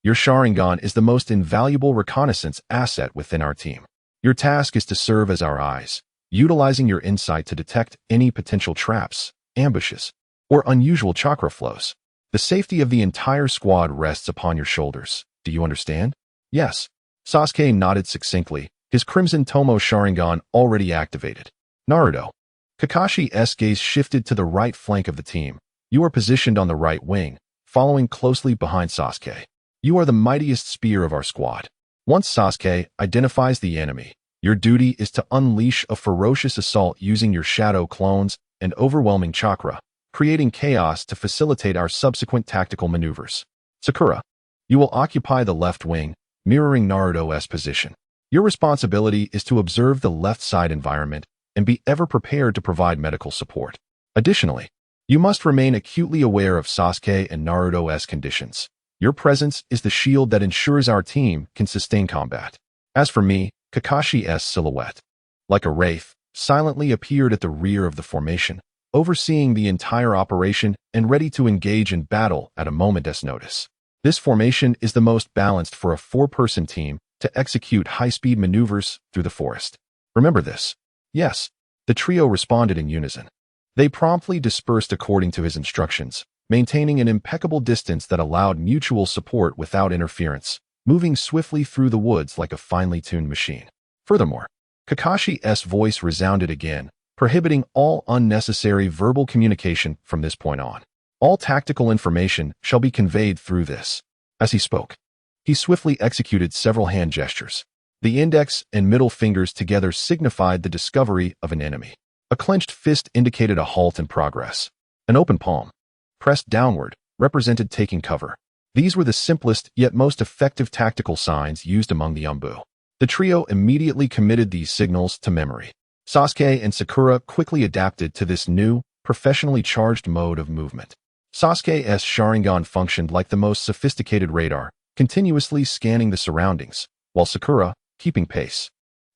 Your Sharingan is the most invaluable reconnaissance asset within our team. Your task is to serve as our eyes, utilizing your insight to detect any potential traps, ambushes, or unusual chakra flows. The safety of the entire squad rests upon your shoulders. Do you understand?" "Yes." Sasuke nodded succinctly, his Crimson Tomo Sharingan already activated. Naruto, Kakashi's gaze shifted to the right flank of the team. "You are positioned on the right wing, following closely behind Sasuke. You are the mightiest spear of our squad. Once Sasuke identifies the enemy, your duty is to unleash a ferocious assault using your shadow clones and overwhelming chakra, creating chaos to facilitate our subsequent tactical maneuvers. Sakura, you will occupy the left wing, mirroring Naruto's position. Your responsibility is to observe the left side environment and be ever prepared to provide medical support. Additionally, you must remain acutely aware of Sasuke and Naruto's conditions. Your presence is the shield that ensures our team can sustain combat." As for me, Kakashi's silhouette, like a wraith, silently appeared at the rear of the formation, overseeing the entire operation and ready to engage in battle at a moment's notice. This formation is the most balanced for a 4-person team to execute high-speed maneuvers through the forest. Remember this. "Yes." The trio responded in unison. They promptly dispersed according to his instructions, maintaining an impeccable distance that allowed mutual support without interference, moving swiftly through the woods like a finely tuned machine. Furthermore, Kakashi's voice resounded again, prohibiting all unnecessary verbal communication from this point on. "All tactical information shall be conveyed through this." As he spoke, he swiftly executed several hand gestures. The index and middle fingers together signified the discovery of an enemy. A clenched fist indicated a halt in progress. An open palm, pressed downward, represented taking cover. These were the simplest yet most effective tactical signs used among the Umbu. The trio immediately committed these signals to memory. Sasuke and Sakura quickly adapted to this new, professionally charged mode of movement. Sasuke's Sharingan functioned like the most sophisticated radar, continuously scanning the surroundings, while Sakura, keeping pace,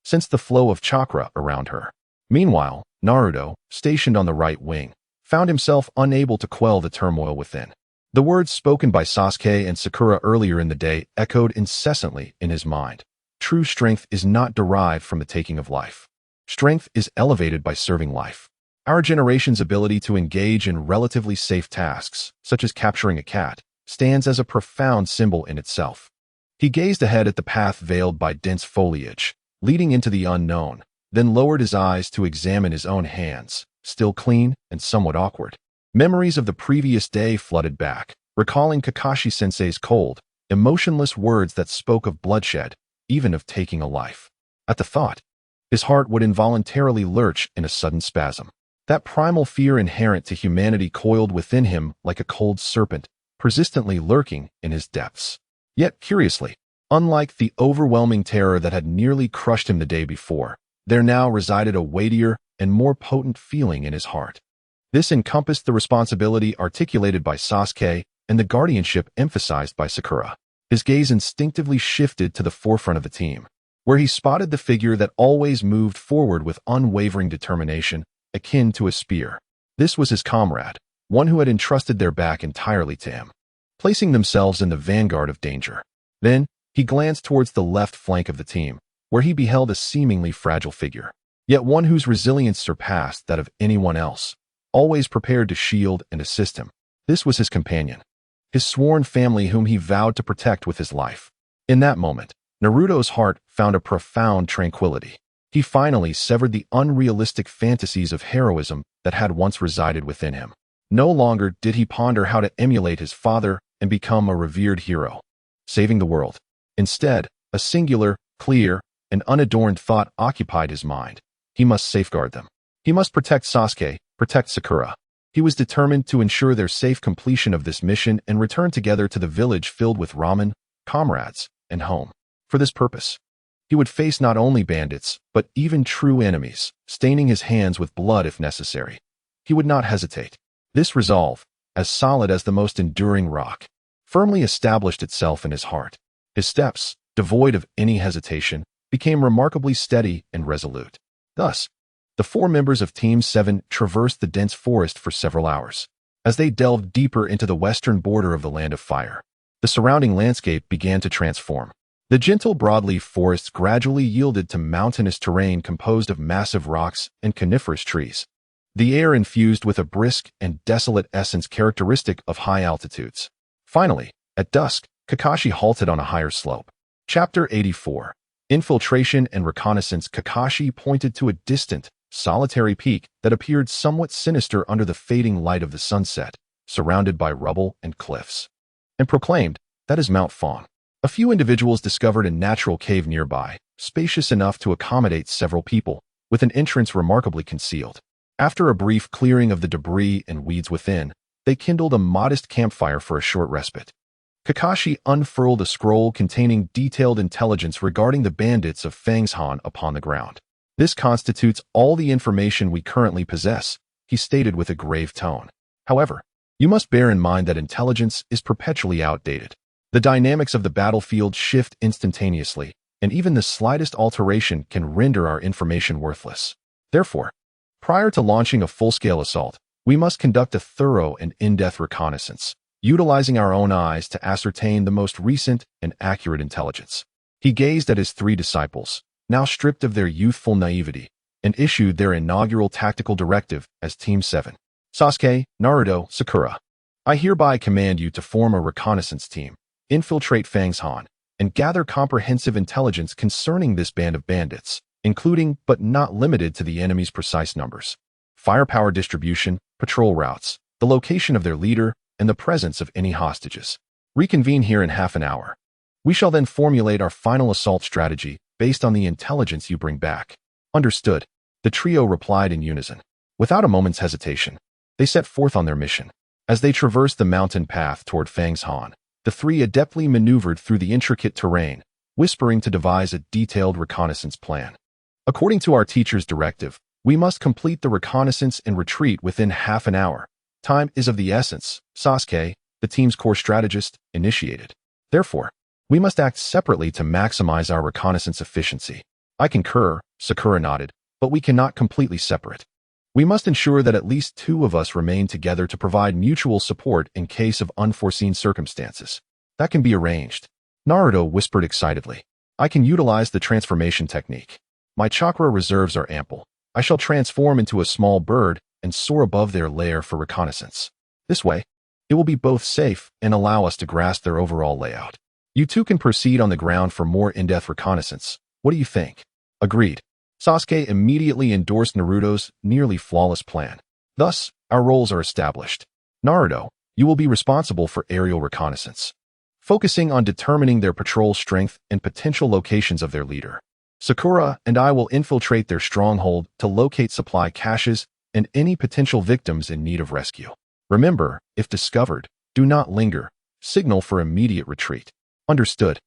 sensed the flow of chakra around her. Meanwhile, Naruto, stationed on the right wing, found himself unable to quell the turmoil within. The words spoken by Sasuke and Sakura earlier in the day echoed incessantly in his mind. True strength is not derived from the taking of life. Strength is elevated by serving life. Our generation's ability to engage in relatively safe tasks, such as capturing a cat, stands as a profound symbol in itself. He gazed ahead at the path veiled by dense foliage, leading into the unknown, then lowered his eyes to examine his own hands, still clean and somewhat awkward. Memories of the previous day flooded back, recalling Kakashi-sensei's cold, emotionless words that spoke of bloodshed, even of taking a life. At the thought, his heart would involuntarily lurch in a sudden spasm. That primal fear inherent to humanity coiled within him like a cold serpent, persistently lurking in his depths. Yet, curiously, unlike the overwhelming terror that had nearly crushed him the day before, there now resided a weightier and more potent feeling in his heart. This encompassed the responsibility articulated by Sasuke and the guardianship emphasized by Sakura. His gaze instinctively shifted to the forefront of the team, where he spotted the figure that always moved forward with unwavering determination, akin to a spear. This was his comrade, one who had entrusted their back entirely to him, placing themselves in the vanguard of danger. Then, he glanced towards the left flank of the team, where he beheld a seemingly fragile figure, yet one whose resilience surpassed that of anyone else, always prepared to shield and assist him. This was his companion, his sworn family whom he vowed to protect with his life. In that moment, Naruto's heart found a profound tranquility. He finally severed the unrealistic fantasies of heroism that had once resided within him. No longer did he ponder how to emulate his father and become a revered hero, saving the world. Instead, a singular, clear, and unadorned thought occupied his mind. He must safeguard them. He must protect Sasuke, protect Sakura. He was determined to ensure their safe completion of this mission and return together to the village filled with ramen, comrades, and home. For this purpose, he would face not only bandits, but even true enemies, staining his hands with blood if necessary. He would not hesitate. This resolve, as solid as the most enduring rock, firmly established itself in his heart. His steps, devoid of any hesitation, became remarkably steady and resolute. Thus, the four members of Team 7 traversed the dense forest for several hours. As they delved deeper into the western border of the Land of Fire, the surrounding landscape began to transform. The gentle broadleaf forests gradually yielded to mountainous terrain composed of massive rocks and coniferous trees. The air infused with a brisk and desolate essence characteristic of high altitudes. Finally, at dusk, Kakashi halted on a higher slope. Chapter 84. Infiltration and Reconnaissance. Kakashi pointed to a distant, solitary peak that appeared somewhat sinister under the fading light of the sunset, surrounded by rubble and cliffs, and proclaimed, "That is Mount Fawn." A few individuals discovered a natural cave nearby, spacious enough to accommodate several people, with an entrance remarkably concealed. After a brief clearing of the debris and weeds within, they kindled a modest campfire for a short respite. Kakashi unfurled a scroll containing detailed intelligence regarding the bandits of Fangshan upon the ground. "This constitutes all the information we currently possess," he stated with a grave tone. "However, you must bear in mind that intelligence is perpetually outdated. The dynamics of the battlefield shift instantaneously, and even the slightest alteration can render our information worthless. Therefore, prior to launching a full-scale assault, we must conduct a thorough and in-depth reconnaissance, utilizing our own eyes to ascertain the most recent and accurate intelligence." He gazed at his three disciples, now stripped of their youthful naivety, and issued their inaugural tactical directive as Team 7. "Sasuke, Naruto, Sakura, I hereby command you to form a reconnaissance team, infiltrate Fangshan, and gather comprehensive intelligence concerning this band of bandits, including but not limited to the enemy's precise numbers, firepower distribution, patrol routes, the location of their leader, and the presence of any hostages. Reconvene here in half an hour. We shall then formulate our final assault strategy based on the intelligence you bring back." "Understood," the trio replied in unison. Without a moment's hesitation, They set forth on their mission. As they traversed the mountain path toward Fang's Han, the three adeptly maneuvered through the intricate terrain, whispering to devise a detailed reconnaissance plan. According to our teacher's directive, we must complete the reconnaissance and retreat within half an hour. Time is of the essence, Sasuke, the team's core strategist, initiated. Therefore, we must act separately to maximize our reconnaissance efficiency. I concur, Sakura nodded, but we cannot completely separate. We must ensure that at least two of us remain together to provide mutual support in case of unforeseen circumstances. That can be arranged. Naruto whispered excitedly. I can utilize the transformation technique. My chakra reserves are ample. I shall transform into a small bird and soar above their lair for reconnaissance. This way, it will be both safe and allow us to grasp their overall layout. You two can proceed on the ground for more in-depth reconnaissance. What do you think? Agreed. Sasuke immediately endorsed Naruto's nearly flawless plan. Thus, our roles are established. Naruto, you will be responsible for aerial reconnaissance, focusing on determining their patrol strength and potential locations of their leader. Sakura and I will infiltrate their stronghold to locate supply caches and any potential victims in need of rescue. Remember, if discovered, do not linger. Signal for immediate retreat. Understood.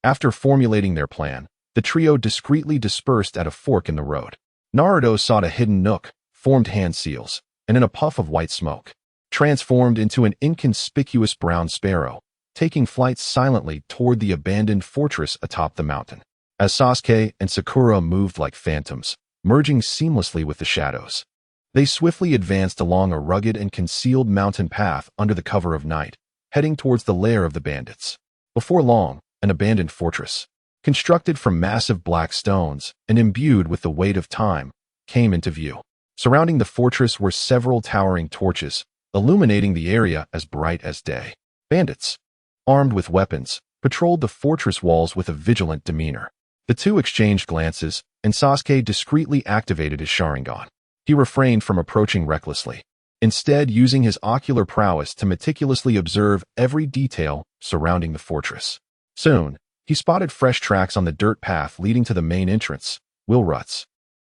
After formulating their plan, the trio discreetly dispersed at a fork in the road. Naruto sought a hidden nook, formed hand seals, and in a puff of white smoke, transformed into an inconspicuous brown sparrow, taking flight silently toward the abandoned fortress atop the mountain. As Sasuke and Sakura moved like phantoms, merging seamlessly with the shadows, they swiftly advanced along a rugged and concealed mountain path under the cover of night, heading towards the lair of the bandits. Before long, an abandoned fortress, constructed from massive black stones and imbued with the weight of time, came into view. Surrounding the fortress were several towering torches, illuminating the area as bright as day. Bandits, armed with weapons, patrolled the fortress walls with a vigilant demeanor. The two exchanged glances, and Sasuke discreetly activated his Sharingan. He refrained from approaching recklessly, instead using his ocular prowess to meticulously observe every detail surrounding the fortress. Soon, he spotted fresh tracks on the dirt path leading to the main entrance, wheel ruts.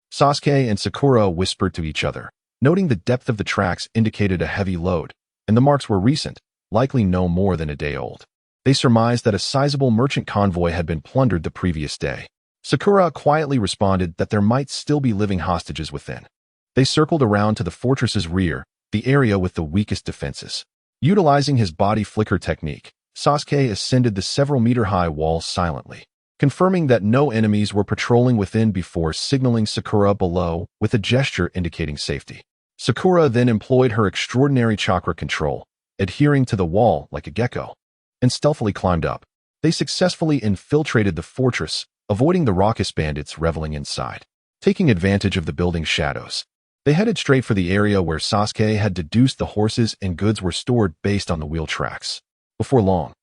Sasuke and Sakura whispered to each other, noting the depth of the tracks indicated a heavy load, and the marks were recent, likely no more than a day old. They surmised that a sizable merchant convoy had been plundered the previous day. Sakura quietly responded that there might still be living hostages within. They circled around to the fortress's rear, the area with the weakest defenses. Utilizing his body flicker technique, Sasuke ascended the several-meter-high walls silently, confirming that no enemies were patrolling within before signaling Sakura below with a gesture indicating safety. Sakura then employed her extraordinary chakra control, adhering to the wall like a gecko, and stealthily climbed up. They successfully infiltrated the fortress, avoiding the raucous bandits reveling inside. Taking advantage of the building's shadows, they headed straight for the area where Sasuke had deduced the horses and goods were stored based on the wheel tracks. Before long,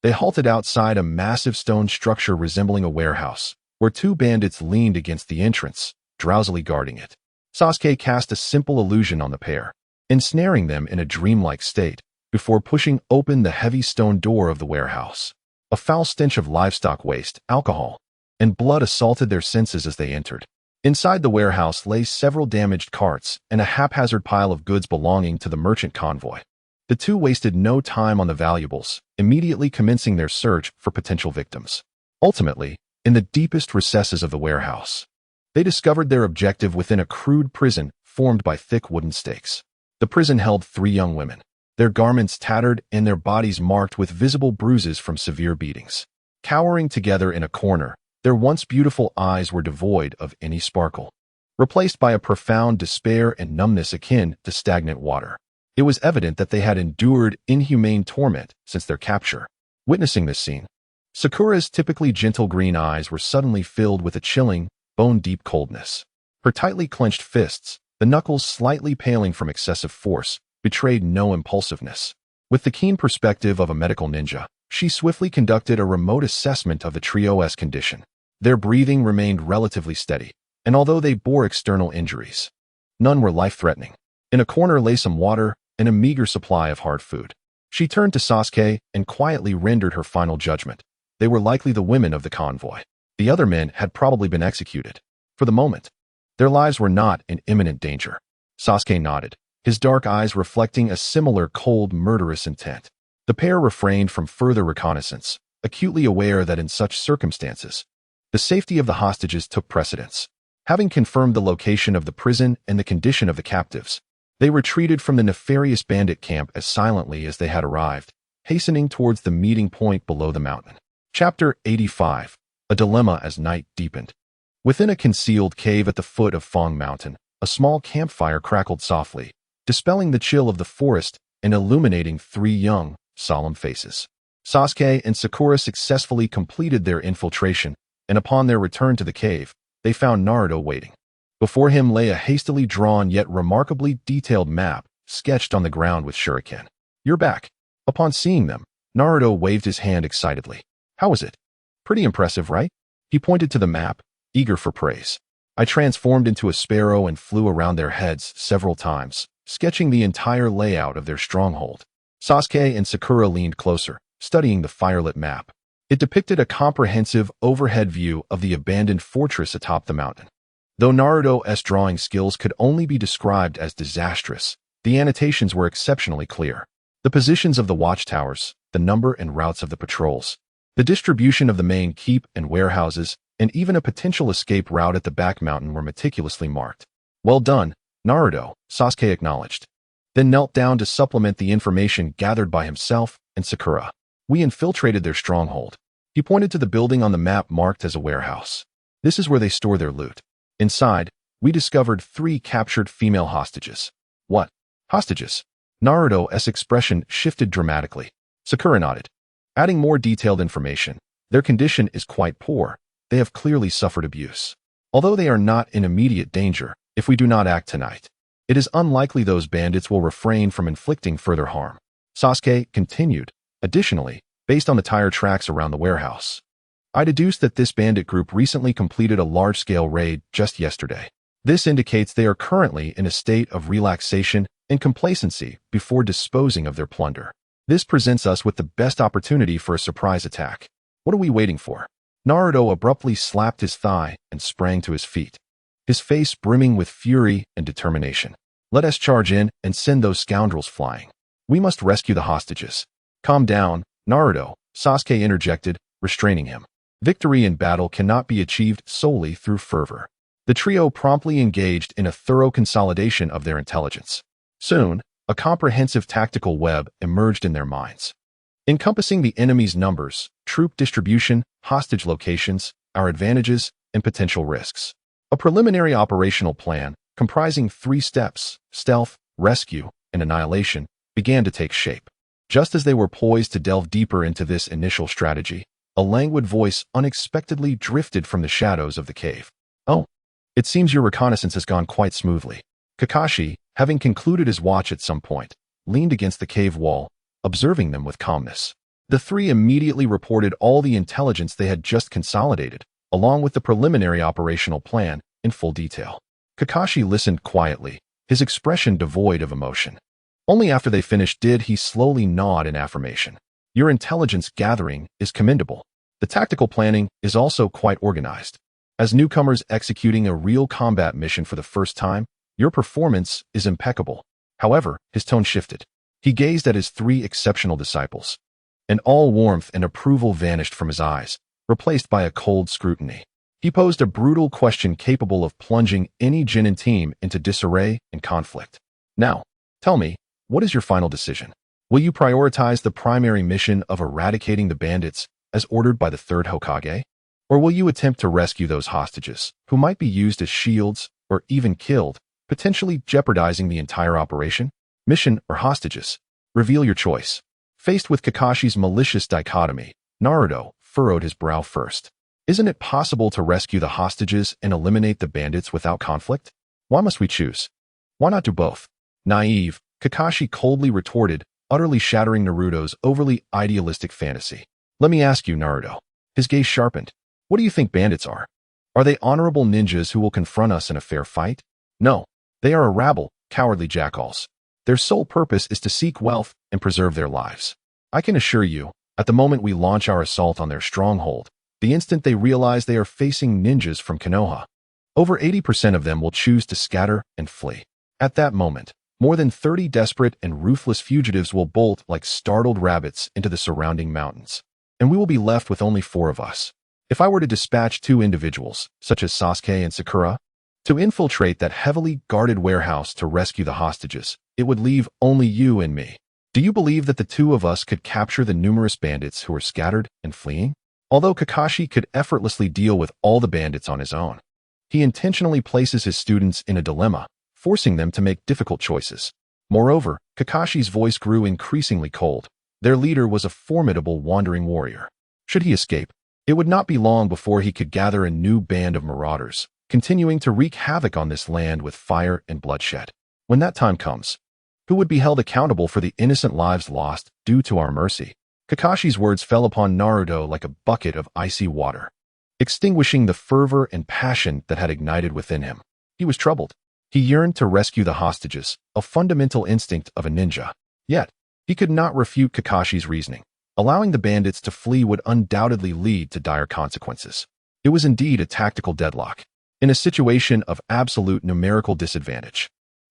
they halted outside a massive stone structure resembling a warehouse, where two bandits leaned against the entrance, drowsily guarding it. Sasuke cast a simple illusion on the pair, ensnaring them in a dreamlike state, before pushing open the heavy stone door of the warehouse. A foul stench of livestock waste, alcohol, and blood assaulted their senses as they entered. Inside the warehouse lay several damaged carts and a haphazard pile of goods belonging to the merchant convoy. The two wasted no time on the valuables, immediately commencing their search for potential victims. Ultimately, in the deepest recesses of the warehouse, they discovered their objective within a crude prison formed by thick wooden stakes. The prison held 3 young women, their garments tattered and their bodies marked with visible bruises from severe beatings. Cowering together in a corner, their once beautiful eyes were devoid of any sparkle, replaced by a profound despair and numbness akin to stagnant water. It was evident that they had endured inhumane torment since their capture. Witnessing this scene, Sakura's typically gentle green eyes were suddenly filled with a chilling, bone-deep coldness. Her tightly clenched fists, the knuckles slightly paling from excessive force, betrayed no impulsiveness. With the keen perspective of a medical ninja, she swiftly conducted a remote assessment of the trio's condition. Their breathing remained relatively steady, and although they bore external injuries, none were life-threatening. In a corner lay some water and a meager supply of hard food. She turned to Sasuke and quietly rendered her final judgment. They were likely the women of the convoy. The other men had probably been executed. For the moment, their lives were not in imminent danger. Sasuke nodded, his dark eyes reflecting a similar cold, murderous intent. The pair refrained from further reconnaissance, acutely aware that in such circumstances, the safety of the hostages took precedence. Having confirmed the location of the prison and the condition of the captives, they retreated from the nefarious bandit camp as silently as they had arrived, hastening towards the meeting point below the mountain. Chapter 85. A Dilemma as Night Deepened. Within a concealed cave at the foot of Fong Mountain, a small campfire crackled softly, dispelling the chill of the forest and illuminating three young, solemn faces. Sasuke and Sakura successfully completed their infiltration, and upon their return to the cave, they found Naruto waiting. Before him lay a hastily drawn yet remarkably detailed map, sketched on the ground with shuriken. "You're back." Upon seeing them, Naruto waved his hand excitedly. "How was it?" "Pretty impressive, right?" He pointed to the map, eager for praise. "I transformed into a sparrow and flew around their heads several times, sketching the entire layout of their stronghold." Sasuke and Sakura leaned closer, studying the firelit map. It depicted a comprehensive overhead view of the abandoned fortress atop the mountain. Though Naruto's drawing skills could only be described as disastrous, the annotations were exceptionally clear. The positions of the watchtowers, the number and routes of the patrols, the distribution of the main keep and warehouses, and even a potential escape route at the back mountain were meticulously marked. "Well done, Naruto," Sasuke acknowledged, then knelt down to supplement the information gathered by himself and Sakura. "We infiltrated their stronghold." He pointed to the building on the map marked as a warehouse. "This is where they store their loot. Inside, we discovered 3 captured female hostages." "What? Hostages?" Naruto's expression shifted dramatically. Sakura nodded, adding more detailed information. "Their condition is quite poor. They have clearly suffered abuse. Although they are not in immediate danger, if we do not act tonight, it is unlikely those bandits will refrain from inflicting further harm." Sasuke continued, "Additionally, based on the tire tracks around the warehouse, I deduced that this bandit group recently completed a large-scale raid just yesterday. This indicates they are currently in a state of relaxation and complacency before disposing of their plunder. This presents us with the best opportunity for a surprise attack. What are we waiting for?" Naruto abruptly slapped his thigh and sprang to his feet, his face brimming with fury and determination. "Let us charge in and send those scoundrels flying. We must rescue the hostages." "Calm down, Naruto," Sasuke interjected, restraining him. "Victory in battle cannot be achieved solely through fervor." The trio promptly engaged in a thorough consolidation of their intelligence. Soon, a comprehensive tactical web emerged in their minds, encompassing the enemy's numbers, troop distribution, hostage locations, our advantages, and potential risks. A preliminary operational plan, comprising 3 steps, stealth, rescue, and annihilation, began to take shape. Just as they were poised to delve deeper into this initial strategy, a languid voice unexpectedly drifted from the shadows of the cave. "Oh, it seems your reconnaissance has gone quite smoothly." Kakashi, having concluded his watch at some point, leaned against the cave wall, observing them with calmness. The 3 immediately reported all the intelligence they had just consolidated, along with the preliminary operational plan, in full detail. Kakashi listened quietly, his expression devoid of emotion. Only after they finished did he slowly nod in affirmation. "Your intelligence gathering is commendable. The tactical planning is also quite organized. As newcomers executing a real combat mission for the first time, your performance is impeccable." However, his tone shifted. He gazed at his 3 exceptional disciples, and all warmth and approval vanished from his eyes, replaced by a cold scrutiny. He posed a brutal question capable of plunging any Genin team into disarray and conflict. "Now, tell me, what is your final decision? Will you prioritize the primary mission of eradicating the bandits as ordered by the 3rd Hokage? Or will you attempt to rescue those hostages, who might be used as shields or even killed, potentially jeopardizing the entire operation? Mission or hostages? Reveal your choice." Faced with Kakashi's malicious dichotomy, Naruto furrowed his brow first. "Isn't it possible to rescue the hostages and eliminate the bandits without conflict? Why must we choose? Why not do both?" "Naive," Kakashi coldly retorted, utterly shattering Naruto's overly idealistic fantasy. "Let me ask you, Naruto." His gaze sharpened. "What do you think bandits are? Are they honorable ninjas who will confront us in a fair fight? No, they are a rabble, cowardly jackals. Their sole purpose is to seek wealth and preserve their lives. I can assure you, at the moment we launch our assault on their stronghold, the instant they realize they are facing ninjas from Konoha, over 80% of them will choose to scatter and flee. At that moment, More than 30 desperate and ruthless fugitives will bolt like startled rabbits into the surrounding mountains, and we will be left with only 4 of us. If I were to dispatch 2 individuals, such as Sasuke and Sakura, to infiltrate that heavily guarded warehouse to rescue the hostages, it would leave only you and me. Do you believe that the 2 of us could capture the numerous bandits who are scattered and fleeing? Although Kakashi could effortlessly deal with all the bandits on his own, he intentionally places his students in a dilemma, forcing them to make difficult choices. Moreover, Kakashi's voice grew increasingly cold. Their leader was a formidable wandering warrior. Should he escape, it would not be long before he could gather a new band of marauders, continuing to wreak havoc on this land with fire and bloodshed. When that time comes, who would be held accountable for the innocent lives lost due to our mercy? Kakashi's words fell upon Naruto like a bucket of icy water, extinguishing the fervor and passion that had ignited within him. He was troubled. He yearned to rescue the hostages, a fundamental instinct of a ninja. Yet, he could not refute Kakashi's reasoning. Allowing the bandits to flee would undoubtedly lead to dire consequences. It was indeed a tactical deadlock, in a situation of absolute numerical disadvantage.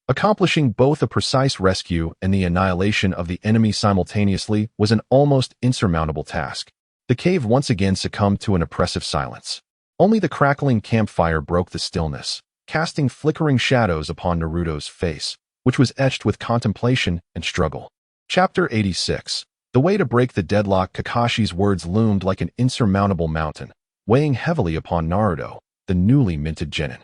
Accomplishing both a precise rescue and the annihilation of the enemy simultaneously was an almost insurmountable task. The cave once again succumbed to an oppressive silence. Only the crackling campfire broke the stillness, casting flickering shadows upon Naruto's face, which was etched with contemplation and struggle. Chapter 86. The way to break the deadlock. Kakashi's words loomed like an insurmountable mountain, weighing heavily upon Naruto, the newly minted genin.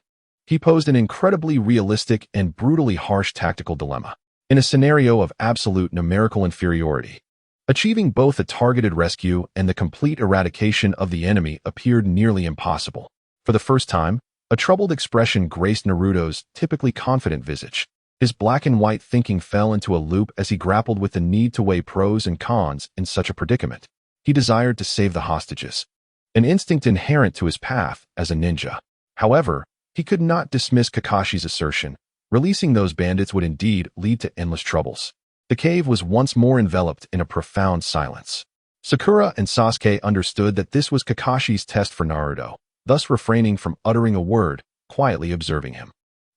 He posed an incredibly realistic and brutally harsh tactical dilemma. In a scenario of absolute numerical inferiority, achieving both a targeted rescue and the complete eradication of the enemy appeared nearly impossible. For the first time, a troubled expression graced Naruto's typically confident visage. His black and white thinking fell into a loop as he grappled with the need to weigh pros and cons in such a predicament. He desired to save the hostages, an instinct inherent to his path as a ninja. However, he could not dismiss Kakashi's assertion. Releasing those bandits would indeed lead to endless troubles. The cave was once more enveloped in a profound silence. Sakura and Sasuke understood that this was Kakashi's test for Naruto, thus refraining from uttering a word, quietly observing him.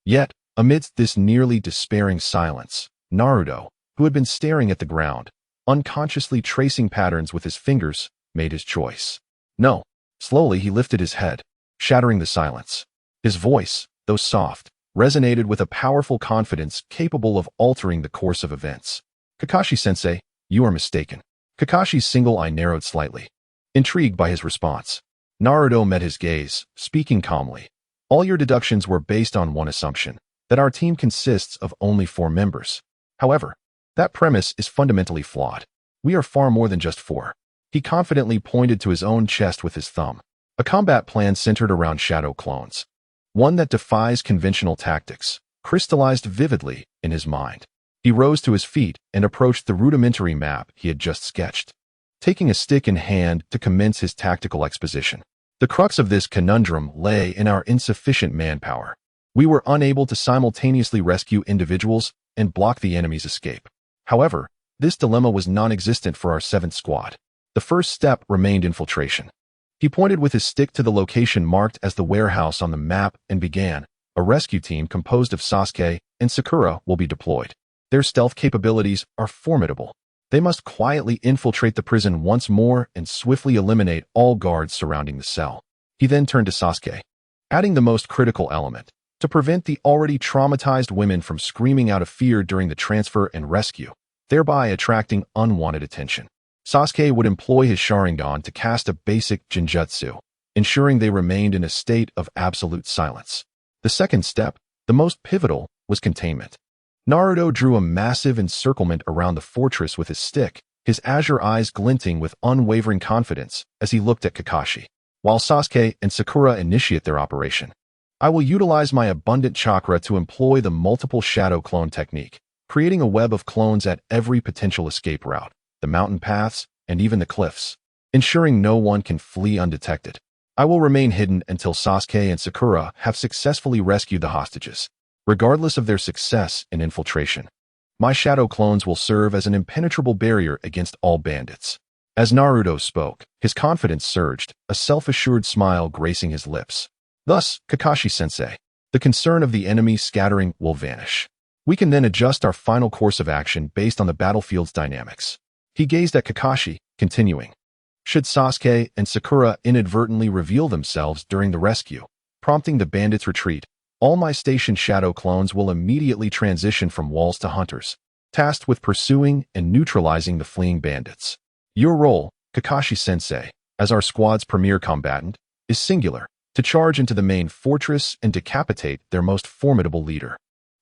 Yet, amidst this nearly despairing silence, Naruto, who had been staring at the ground, unconsciously tracing patterns with his fingers, made his choice. No. Slowly he lifted his head, shattering the silence. His voice, though soft, resonated with a powerful confidence capable of altering the course of events. Kakashi-sensei, you are mistaken. Kakashi's single eye narrowed slightly, intrigued by his response. Naruto met his gaze, speaking calmly. All your deductions were based on one assumption, that our team consists of only 4 members. However, that premise is fundamentally flawed. We are far more than just 4. He confidently pointed to his own chest with his thumb. A combat plan centered around shadow clones, one that defies conventional tactics, crystallized vividly in his mind. He rose to his feet and approached the rudimentary map he had just sketched, taking a stick in hand to commence his tactical exposition. The crux of this conundrum lay in our insufficient manpower. We were unable to simultaneously rescue individuals and block the enemy's escape. However, this dilemma was non-existent for our 7th squad. The first step remained infiltration. He pointed with his stick to the location marked as the warehouse on the map and began. A rescue team composed of Sasuke and Sakura will be deployed. Their stealth capabilities are formidable. They must quietly infiltrate the prison once more and swiftly eliminate all guards surrounding the cell. He then turned to Sasuke, adding the most critical element, to prevent the already traumatized women from screaming out of fear during the transfer and rescue, thereby attracting unwanted attention. Sasuke would employ his Sharingan to cast a basic genjutsu, ensuring they remained in a state of absolute silence. The second step, the most pivotal, was containment. Naruto drew a massive encirclement around the fortress with his stick, his azure eyes glinting with unwavering confidence as he looked at Kakashi. While Sasuke and Sakura initiate their operation, I will utilize my abundant chakra to employ the multiple shadow clone technique, creating a web of clones at every potential escape route, the mountain paths, and even the cliffs, ensuring no one can flee undetected. I will remain hidden until Sasuke and Sakura have successfully rescued the hostages. Regardless of their success in infiltration, my shadow clones will serve as an impenetrable barrier against all bandits. As Naruto spoke, his confidence surged, a self-assured smile gracing his lips. Thus, Kakashi-sensei, the concern of the enemy scattering will vanish. We can then adjust our final course of action based on the battlefield's dynamics. He gazed at Kakashi, continuing. Should Sasuke and Sakura inadvertently reveal themselves during the rescue, prompting the bandits' retreat, all my station shadow clones will immediately transition from walls to hunters, tasked with pursuing and neutralizing the fleeing bandits. Your role, Kakashi-sensei, as our squad's premier combatant, is singular, to charge into the main fortress and decapitate their most formidable leader.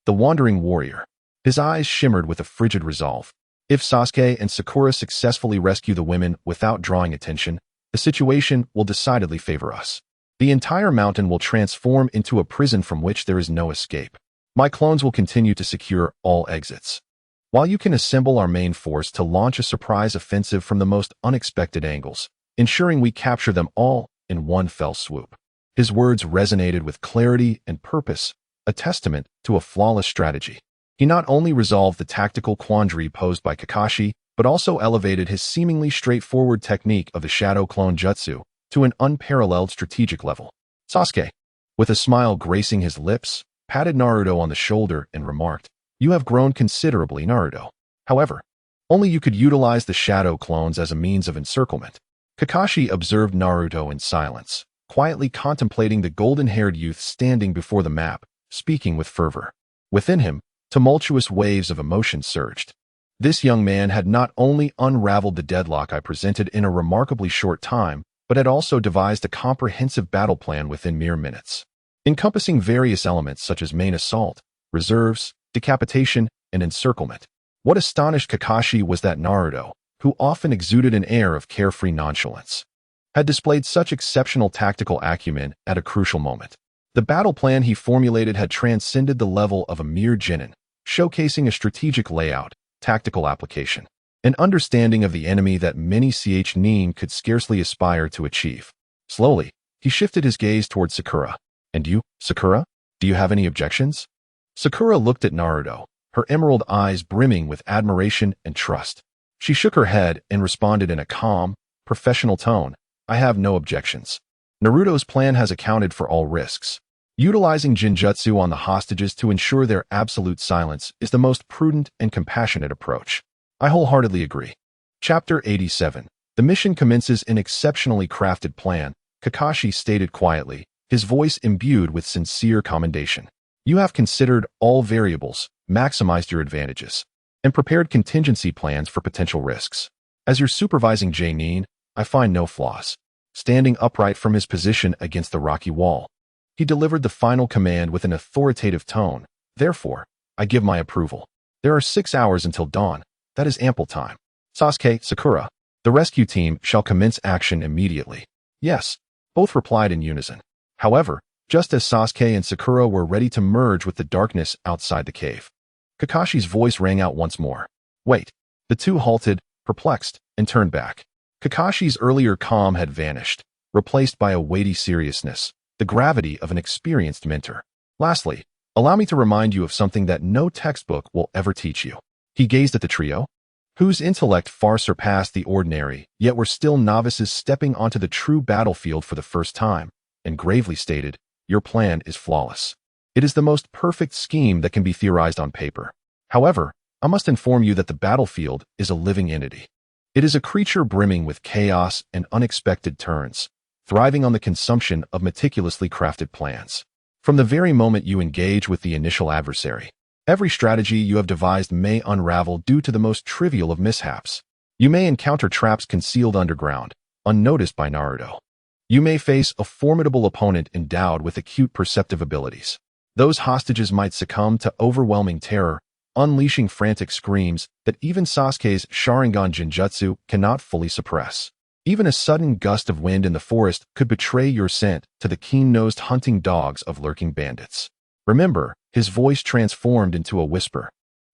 The wandering warrior. His eyes shimmered with a frigid resolve. If Sasuke and Sakura successfully rescue the women without drawing attention, the situation will decidedly favor us. The entire mountain will transform into a prison from which there is no escape. My clones will continue to secure all exits, while you can assemble our main force to launch a surprise offensive from the most unexpected angles, ensuring we capture them all in one fell swoop. His words resonated with clarity and purpose, a testament to a flawless strategy. He not only resolved the tactical quandary posed by Kakashi, but also elevated his seemingly straightforward technique of the Shadow Clone Jutsu to an unparalleled strategic level. Sasuke, with a smile gracing his lips, patted Naruto on the shoulder and remarked, "You have grown considerably, Naruto. However, only you could utilize the Shadow Clones as a means of encirclement." Kakashi observed Naruto in silence, quietly contemplating the golden-haired youth standing before the map, speaking with fervor. Within him, tumultuous waves of emotion surged. This young man had not only unraveled the deadlock I presented in a remarkably short time, but had also devised a comprehensive battle plan within mere minutes, encompassing various elements such as main assault, reserves, decapitation, and encirclement. What astonished Kakashi was that Naruto, who often exuded an air of carefree nonchalance, had displayed such exceptional tactical acumen at a crucial moment. The battle plan he formulated had transcended the level of a mere genin, showcasing a strategic layout, tactical application, an understanding of the enemy that many nin could scarcely aspire to achieve. Slowly, he shifted his gaze toward Sakura. "And you, Sakura? Do you have any objections?" Sakura looked at Naruto, her emerald eyes brimming with admiration and trust. She shook her head and responded in a calm, professional tone, "I have no objections. Naruto's plan has accounted for all risks. Utilizing Jinjutsu on the hostages to ensure their absolute silence is the most prudent and compassionate approach. I wholeheartedly agree." Chapter 87. The mission commences an exceptionally crafted plan, Kakashi stated quietly, his voice imbued with sincere commendation. "You have considered all variables, maximized your advantages, and prepared contingency plans for potential risks. As your supervising Nin, I find no flaws." Standing upright from his position against the rocky wall, he delivered the final command with an authoritative tone. "Therefore, I give my approval. There are 6 hours until dawn. That is ample time. Sasuke, Sakura, the rescue team shall commence action immediately." "Yes," both replied in unison. However, just as Sasuke and Sakura were ready to merge with the darkness outside the cave, Kakashi's voice rang out once more. "Wait." The two halted, perplexed, and turned back. Kakashi's earlier calm had vanished, replaced by a weighty seriousness, the gravity of an experienced mentor. "Lastly, allow me to remind you of something that no textbook will ever teach you." He gazed at the trio, whose intellect far surpassed the ordinary, yet were still novices stepping onto the true battlefield for the first time, and gravely stated, "Your plan is flawless. It is the most perfect scheme that can be theorized on paper. However, I must inform you that the battlefield is a living entity. It is a creature brimming with chaos and unexpected turns, thriving on the consumption of meticulously crafted plans. From the very moment you engage with the initial adversary, every strategy you have devised may unravel due to the most trivial of mishaps. You may encounter traps concealed underground, unnoticed by Naruto. You may face a formidable opponent endowed with acute perceptive abilities. Those hostages might succumb to overwhelming terror, unleashing frantic screams that even Sasuke's Sharingan Jinjutsu cannot fully suppress. Even a sudden gust of wind in the forest could betray your scent to the keen-nosed hunting dogs of lurking bandits." Remember, his voice transformed into a whisper,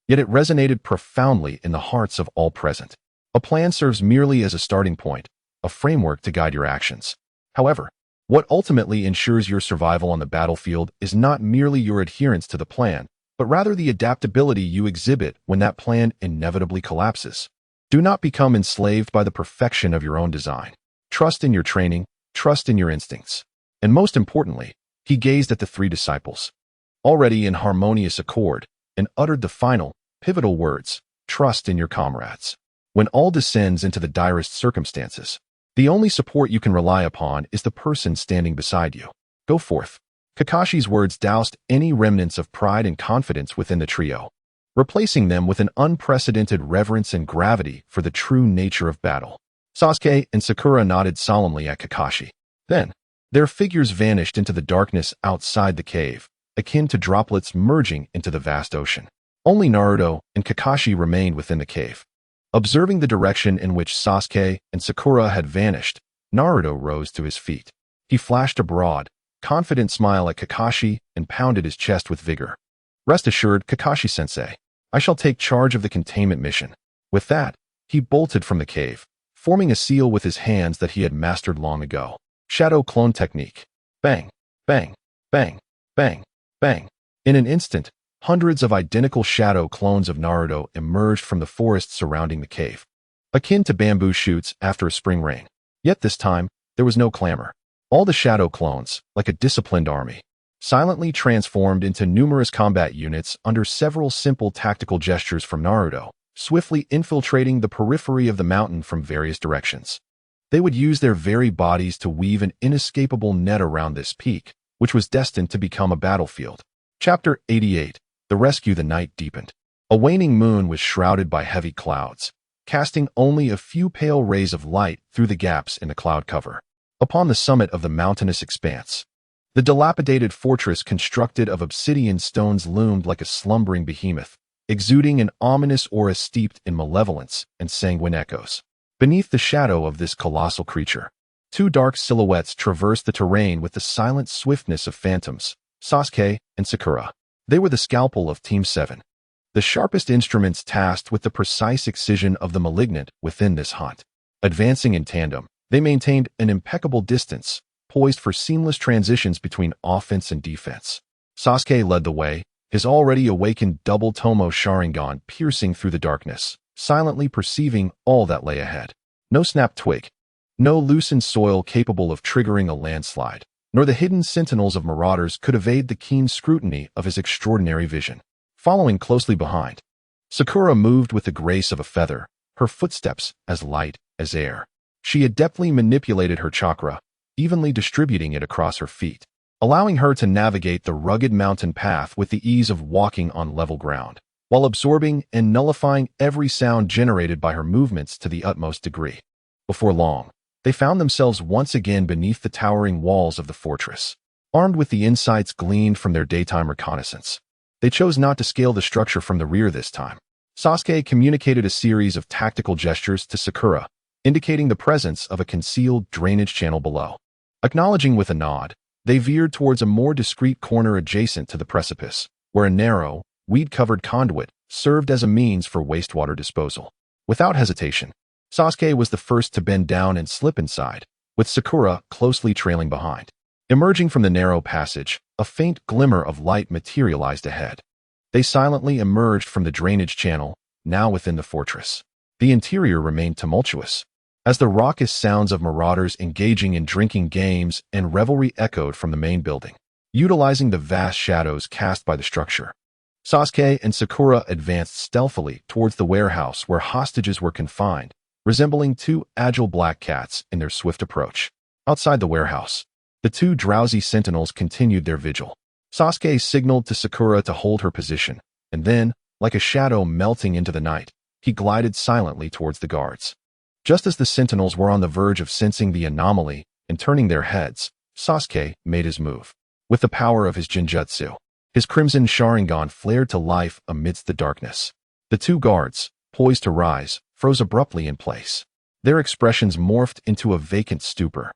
yet it resonated profoundly in the hearts of all present. A plan serves merely as a starting point, a framework to guide your actions. However, what ultimately ensures your survival on the battlefield is not merely your adherence to the plan, but rather the adaptability you exhibit when that plan inevitably collapses. Do not become enslaved by the perfection of your own design. Trust in your training, trust in your instincts. And most importantly, he gazed at the three disciples, already in harmonious accord, and uttered the final, pivotal words, "Trust in your comrades." When all descends into the direst circumstances, the only support you can rely upon is the person standing beside you. Go forth. Kakashi's words doused any remnants of pride and confidence within the trio, replacing them with an unprecedented reverence and gravity for the true nature of battle. Sasuke and Sakura nodded solemnly at Kakashi. Then, their figures vanished into the darkness outside the cave, akin to droplets merging into the vast ocean. Only Naruto and Kakashi remained within the cave. Observing the direction in which Sasuke and Sakura had vanished, Naruto rose to his feet. He flashed a broad, confident smile at Kakashi and pounded his chest with vigor. "Rest assured, Kakashi-sensei, I shall take charge of the containment mission." With that, he bolted from the cave, forming a seal with his hands that he had mastered long ago. Shadow clone technique. Bang, bang, bang, bang, bang. In an instant, hundreds of identical shadow clones of Naruto emerged from the forest surrounding the cave, akin to bamboo shoots after a spring rain. Yet this time, there was no clamor. All the shadow clones, like a disciplined army, silently transformed into numerous combat units under several simple tactical gestures from Naruto, swiftly infiltrating the periphery of the mountain from various directions. They would use their very bodies to weave an inescapable net around this peak, which was destined to become a battlefield. Chapter 88. The rescue. The night deepened. A waning moon was shrouded by heavy clouds, casting only a few pale rays of light through the gaps in the cloud cover. Upon the summit of the mountainous expanse, the dilapidated fortress constructed of obsidian stones loomed like a slumbering behemoth, exuding an ominous aura steeped in malevolence and sanguine echoes. Beneath the shadow of this colossal creature, two dark silhouettes traversed the terrain with the silent swiftness of phantoms, Sasuke and Sakura. They were the scalpel of Team 7, the sharpest instruments tasked with the precise excision of the malignant within this hunt. Advancing in tandem, they maintained an impeccable distance, poised for seamless transitions between offense and defense. Sasuke led the way, his already awakened double Tomo Sharingan piercing through the darkness, silently perceiving all that lay ahead. No snapped twig, no loosened soil capable of triggering a landslide, nor the hidden sentinels of marauders could evade the keen scrutiny of his extraordinary vision. Following closely behind, Sakura moved with the grace of a feather, her footsteps as light as air. She adeptly manipulated her chakra, evenly distributing it across her feet, allowing her to navigate the rugged mountain path with the ease of walking on level ground, while absorbing and nullifying every sound generated by her movements to the utmost degree. Before long, they found themselves once again beneath the towering walls of the fortress. Armed with the insights gleaned from their daytime reconnaissance, they chose not to scale the structure from the rear this time. Sasuke communicated a series of tactical gestures to Sakura, indicating the presence of a concealed drainage channel below. Acknowledging with a nod, they veered towards a more discreet corner adjacent to the precipice, where a narrow, weed-covered conduit served as a means for wastewater disposal. Without hesitation, Sasuke was the first to bend down and slip inside, with Sakura closely trailing behind. Emerging from the narrow passage, a faint glimmer of light materialized ahead. They silently emerged from the drainage channel, now within the fortress. The interior remained tumultuous, as the raucous sounds of marauders engaging in drinking games and revelry echoed from the main building, utilizing the vast shadows cast by the structure. Sasuke and Sakura advanced stealthily towards the warehouse where hostages were confined, resembling two agile black cats in their swift approach. Outside the warehouse, the two drowsy sentinels continued their vigil. Sasuke signaled to Sakura to hold her position, and then, like a shadow melting into the night, he glided silently towards the guards. Just as the sentinels were on the verge of sensing the anomaly and turning their heads, Sasuke made his move. With the power of his Jinjutsu, his crimson Sharingan flared to life amidst the darkness. The two guards, poised to rise, froze abruptly in place. Their expressions morphed into a vacant stupor,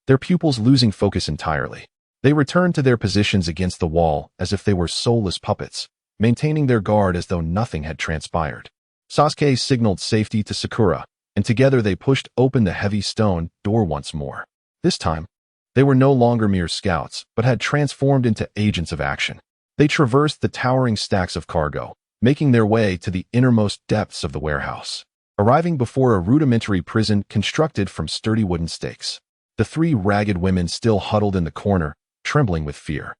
their pupils losing focus entirely. They returned to their positions against the wall as if they were soulless puppets, maintaining their guard as though nothing had transpired. Sasuke signaled safety to Sakura, and together they pushed open the heavy stone door once more. This time, they were no longer mere scouts, but had transformed into agents of action. They traversed the towering stacks of cargo, making their way to the innermost depths of the warehouse. Arriving before a rudimentary prison constructed from sturdy wooden stakes, the three ragged women still huddled in the corner, trembling with fear.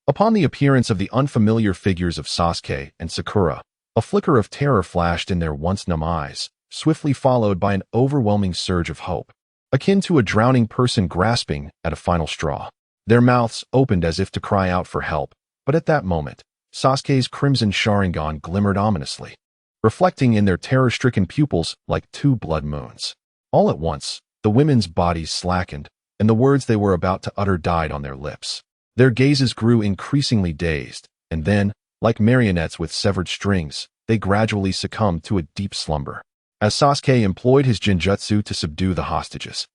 Upon the appearance of the unfamiliar figures of Sasuke and Sakura, a flicker of terror flashed in their once numb eyes, swiftly followed by an overwhelming surge of hope, akin to a drowning person grasping at a final straw. Their mouths opened as if to cry out for help, but at that moment, Sasuke's crimson Sharingan glimmered ominously, reflecting in their terror-stricken pupils like two blood moons. All at once, the women's bodies slackened, and the words they were about to utter died on their lips. Their gazes grew increasingly dazed, and then, like marionettes with severed strings, they gradually succumbed to a deep slumber. As Sasuke employed his genjutsu to subdue the hostages,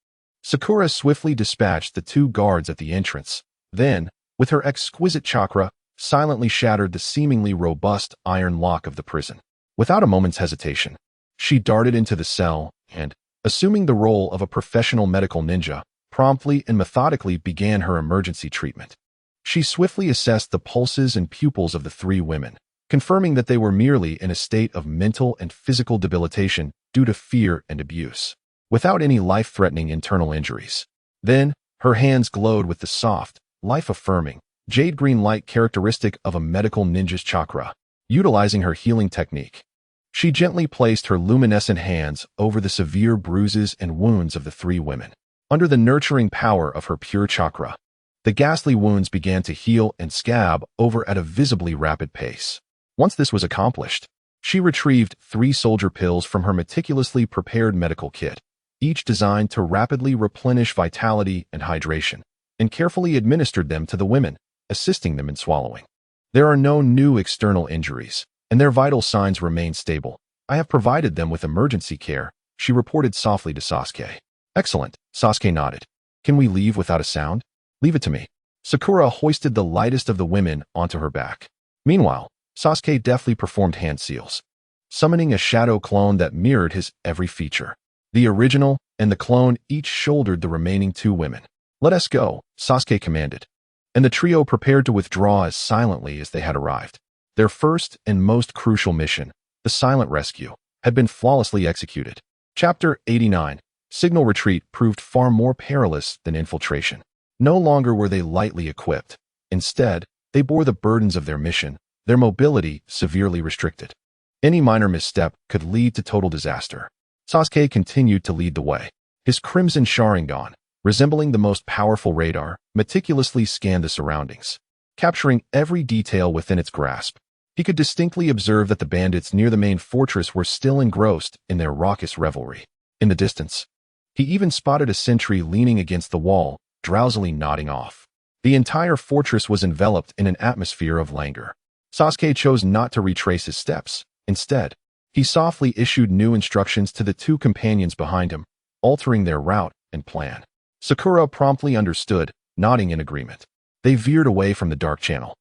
Sakura swiftly dispatched the two guards at the entrance, then, with her exquisite chakra, silently shattered the seemingly robust iron lock of the prison. Without a moment's hesitation, she darted into the cell and, assuming the role of a professional medical ninja, promptly and methodically began her emergency treatment. She swiftly assessed the pulses and pupils of the three women, confirming that they were merely in a state of mental and physical debilitation due to fear and abuse, without any life-threatening internal injuries. Then, her hands glowed with the soft, life-affirming, jade-green light characteristic of a medical ninja's chakra. Utilizing her healing technique, she gently placed her luminescent hands over the severe bruises and wounds of the three women. Under the nurturing power of her pure chakra, the ghastly wounds began to heal and scab over at a visibly rapid pace. Once this was accomplished, she retrieved 3 soldier pills from her meticulously prepared medical kit, each designed to rapidly replenish vitality and hydration, and carefully administered them to the women, assisting them in swallowing. There are no new external injuries, and their vital signs remain stable. I have provided them with emergency care, she reported softly to Sasuke. Excellent, Sasuke nodded. Can we leave without a sound? Leave it to me. Sakura hoisted the lightest of the women onto her back. Meanwhile, Sasuke deftly performed hand seals, summoning a shadow clone that mirrored his every feature. The original and the clone each shouldered the remaining 2 women. Let us go, Sasuke commanded, and the trio prepared to withdraw as silently as they had arrived. Their first and most crucial mission, the silent rescue, had been flawlessly executed. Chapter 89. Signal retreat proved far more perilous than infiltration. No longer were they lightly equipped. Instead, they bore the burdens of their mission, their mobility severely restricted. Any minor misstep could lead to total disaster. Sasuke continued to lead the way. His crimson Sharingan, resembling the most powerful radar, meticulously scanned the surroundings, capturing every detail within its grasp. He could distinctly observe that the bandits near the main fortress were still engrossed in their raucous revelry. In the distance, he even spotted a sentry leaning against the wall, drowsily nodding off. The entire fortress was enveloped in an atmosphere of languor. Sasuke chose not to retrace his steps. Instead, he softly issued new instructions to the 2 companions behind him, altering their route and plan. Sakura promptly understood, nodding in agreement. They veered away from the dark channel,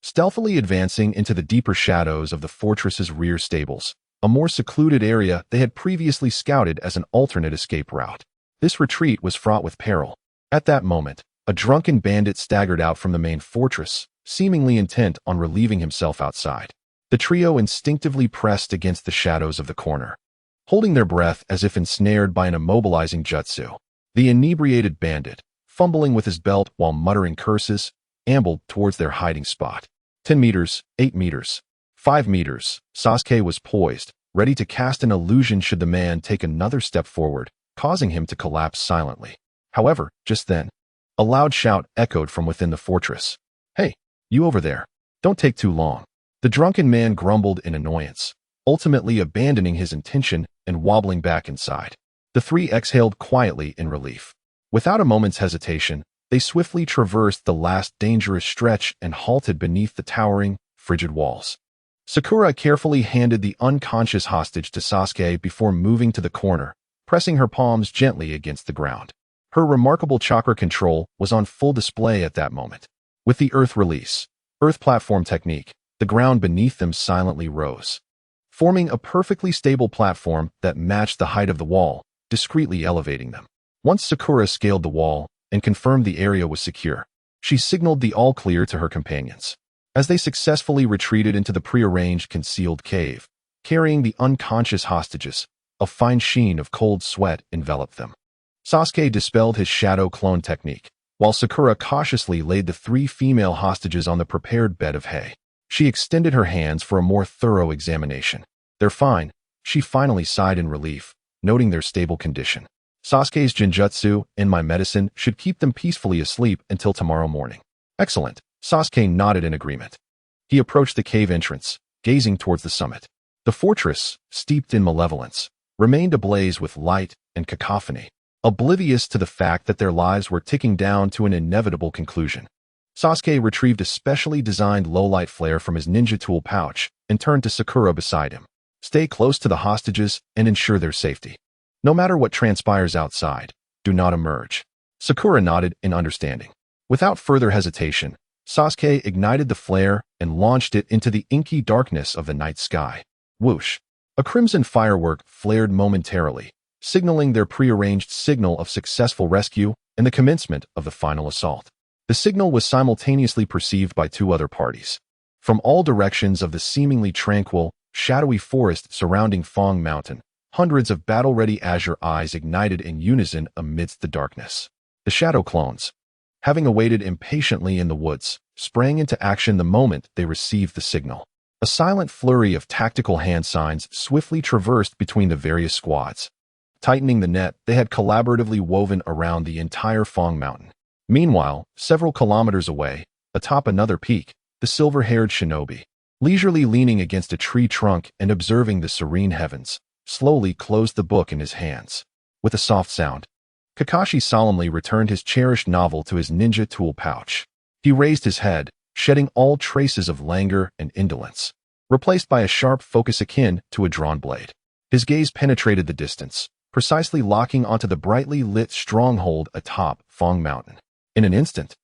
stealthily advancing into the deeper shadows of the fortress's rear stables, a more secluded area they had previously scouted as an alternate escape route. This retreat was fraught with peril. At that moment, a drunken bandit staggered out from the main fortress, seemingly intent on relieving himself outside. The trio instinctively pressed against the shadows of the corner, holding their breath as if ensnared by an immobilizing jutsu. The inebriated bandit, fumbling with his belt while muttering curses, ambled towards their hiding spot. 10 meters, 8 meters, 5 meters. Sasuke was poised, ready to cast an illusion should the man take another step forward, causing him to collapse silently. However, just then, a loud shout echoed from within the fortress. Hey, you over there. Don't take too long. The drunken man grumbled in annoyance, ultimately abandoning his intention and wobbling back inside. The 3 exhaled quietly in relief. Without a moment's hesitation, they swiftly traversed the last dangerous stretch and halted beneath the towering, frigid walls. Sakura carefully handed the unconscious hostage to Sasuke before moving to the corner, pressing her palms gently against the ground. Her remarkable chakra control was on full display at that moment. With the earth release, earth platform technique, the ground beneath them silently rose, forming a perfectly stable platform that matched the height of the wall, discreetly elevating them. Once Sakura scaled the wall and confirmed the area was secure, she signaled the all-clear to her companions. As they successfully retreated into the prearranged concealed cave, carrying the unconscious hostages, a fine sheen of cold sweat enveloped them. Sasuke dispelled his shadow clone technique, while Sakura cautiously laid the 3 female hostages on the prepared bed of hay. She extended her hands for a more thorough examination. "They're fine," she finally sighed in relief, noting their stable condition. "Sasuke's genjutsu and my medicine should keep them peacefully asleep until tomorrow morning." "Excellent." Sasuke nodded in agreement. He approached the cave entrance, gazing towards the summit. The fortress, steeped in malevolence, remained ablaze with light and cacophony, oblivious to the fact that their lives were ticking down to an inevitable conclusion. Sasuke retrieved a specially designed low-light flare from his ninja tool pouch and turned to Sakura beside him. "Stay close to the hostages and ensure their safety. No matter what transpires outside, do not emerge." Sakura nodded in understanding. Without further hesitation, Sasuke ignited the flare and launched it into the inky darkness of the night sky. Whoosh! A crimson firework flared momentarily, signaling their prearranged signal of successful rescue and the commencement of the final assault. The signal was simultaneously perceived by 2 other parties. From all directions of the seemingly tranquil, shadowy forest surrounding Fong Mountain, hundreds of battle-ready azure eyes ignited in unison amidst the darkness. The shadow clones, having awaited impatiently in the woods, sprang into action the moment they received the signal. A silent flurry of tactical hand signs swiftly traversed between the various squads, tightening the net they had collaboratively woven around the entire Fong Mountain. Meanwhile, several kilometers away, atop another peak, the silver-haired shinobi, leisurely leaning against a tree trunk and observing the serene heavens, slowly closed the book in his hands. With a soft sound, Kakashi solemnly returned his cherished novel to his ninja tool pouch. He raised his head, shedding all traces of languor and indolence, replaced by a sharp focus akin to a drawn blade. His gaze penetrated the distance, precisely locking onto the brightly lit stronghold atop Fong Mountain. In an instant,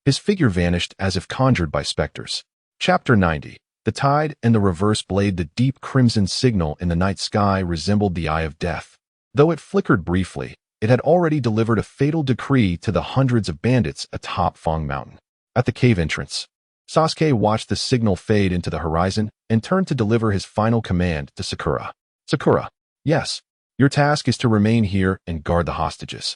his figure vanished as if conjured by specters. Chapter 90. The tide and the reverse blade. The deep crimson signal in the night sky resembled the eye of death. Though it flickered briefly, it had already delivered a fatal decree to the hundreds of bandits atop Fong Mountain. At the cave entrance, Sasuke watched the signal fade into the horizon and turned to deliver his final command to Sakura. "Sakura, yes, your task is to remain here and guard the hostages.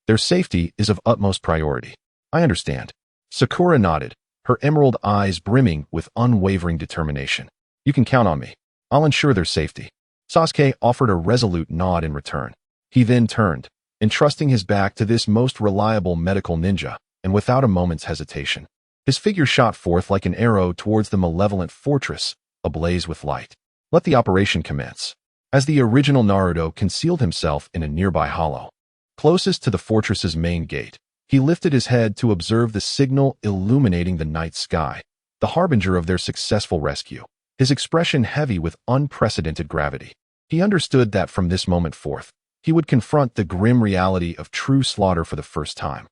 Their safety is of utmost priority." "I understand." Sakura nodded, her emerald eyes brimming with unwavering determination. "You can count on me. I'll ensure their safety." Sasuke offered a resolute nod in return. He then turned, entrusting his back to this most reliable medical ninja, and without a moment's hesitation, his figure shot forth like an arrow towards the malevolent fortress, ablaze with light. "Let the operation commence." As the original Naruto concealed himself in a nearby hollow, closest to the fortress's main gate, he lifted his head to observe the signal illuminating the night sky, the harbinger of their successful rescue, his expression heavy with unprecedented gravity. He understood that from this moment forth, he would confront the grim reality of true slaughter for the first time.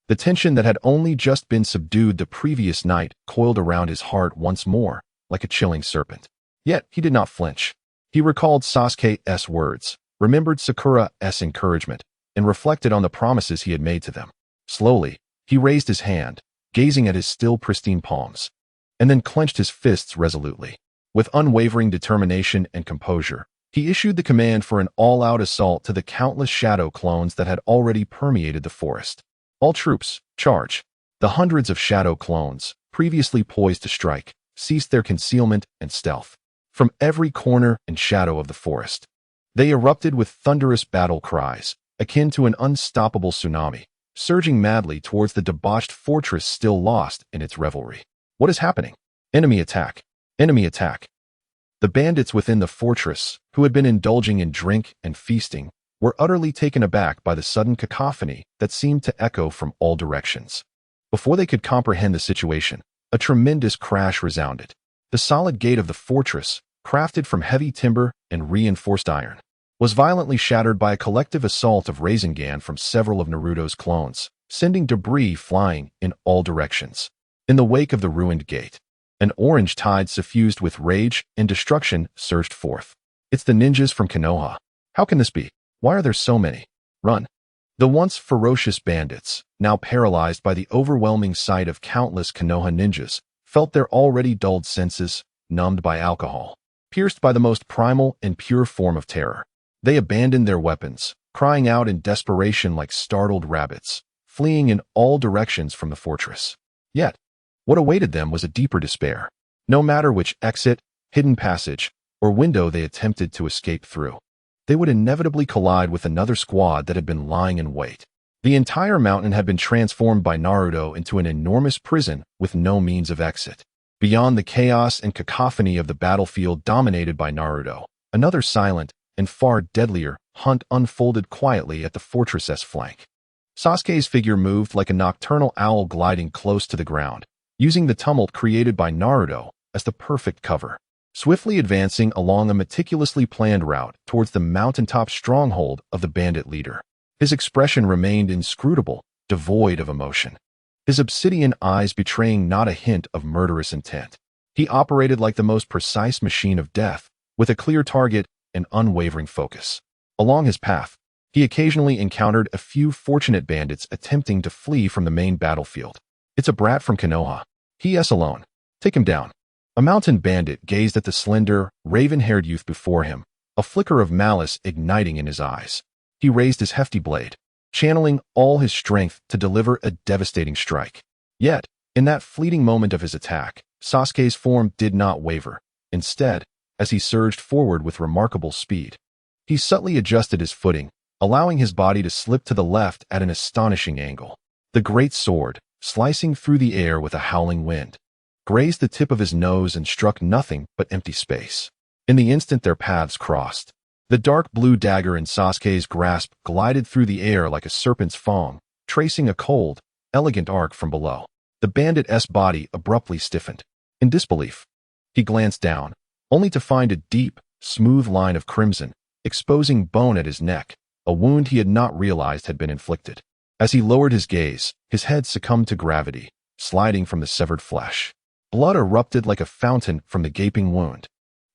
The tension that had only just been subdued the previous night coiled around his heart once more, like a chilling serpent. Yet he did not flinch. He recalled Sasuke's words, remembered Sakura's encouragement, and reflected on the promises he had made to them. Slowly, he raised his hand, gazing at his still pristine palms, and then clenched his fists resolutely. With unwavering determination and composure, he issued the command for an all-out assault to the countless shadow clones that had already permeated the forest. "All troops, charge!" The hundreds of shadow clones, previously poised to strike, ceased their concealment and stealth. From every corner and shadow of the forest, they erupted with thunderous battle cries, akin to an unstoppable tsunami, surging madly towards the debauched fortress still lost in its revelry. "What is happening?" "Enemy attack! Enemy attack!" The bandits within the fortress, who had been indulging in drink and feasting, were utterly taken aback by the sudden cacophony that seemed to echo from all directions. Before they could comprehend the situation, a tremendous crash resounded. The solid gate of the fortress, crafted from heavy timber and reinforced iron, was violently shattered by a collective assault of Rasengan from several of Naruto's clones, sending debris flying in all directions. In the wake of the ruined gate, an orange tide suffused with rage and destruction surged forth. "It's the ninjas from Konoha. How can this be? Why are there so many? Run!" The once ferocious bandits, now paralyzed by the overwhelming sight of countless Konoha ninjas, felt their already dulled senses, numbed by alcohol, pierced by the most primal and pure form of terror. They abandoned their weapons, crying out in desperation like startled rabbits, fleeing in all directions from the fortress. Yet, what awaited them was a deeper despair. No matter which exit, hidden passage, or window they attempted to escape through, they would inevitably collide with another squad that had been lying in wait. The entire mountain had been transformed by Naruto into an enormous prison with no means of exit. Beyond the chaos and cacophony of the battlefield dominated by Naruto, another silent and far deadlier hunt unfolded quietly at the fortress's flank. Sasuke's figure moved like a nocturnal owl gliding close to the ground, using the tumult created by Naruto as the perfect cover, swiftly advancing along a meticulously planned route towards the mountaintop stronghold of the bandit leader. His expression remained inscrutable, devoid of emotion, his obsidian eyes betraying not a hint of murderous intent. He operated like the most precise machine of death, with a clear target and unwavering focus. Along his path, he occasionally encountered a few fortunate bandits attempting to flee from the main battlefield. "It's a brat from Konoha. He's alone. Take him down." A mountain bandit gazed at the slender, raven-haired youth before him, a flicker of malice igniting in his eyes. He raised his hefty blade, channeling all his strength to deliver a devastating strike. Yet, in that fleeting moment of his attack, Sasuke's form did not waver. Instead, as he surged forward with remarkable speed, he subtly adjusted his footing, allowing his body to slip to the left at an astonishing angle. The great sword, slicing through the air with a howling wind, grazed the tip of his nose and struck nothing but empty space. In the instant their paths crossed, the dark blue dagger in Sasuke's grasp glided through the air like a serpent's fang, tracing a cold, elegant arc from below. The bandit's body abruptly stiffened. In disbelief, he glanced down, only to find a deep, smooth line of crimson, exposing bone at his neck, a wound he had not realized had been inflicted. As he lowered his gaze, his head succumbed to gravity, sliding from the severed flesh. Blood erupted like a fountain from the gaping wound.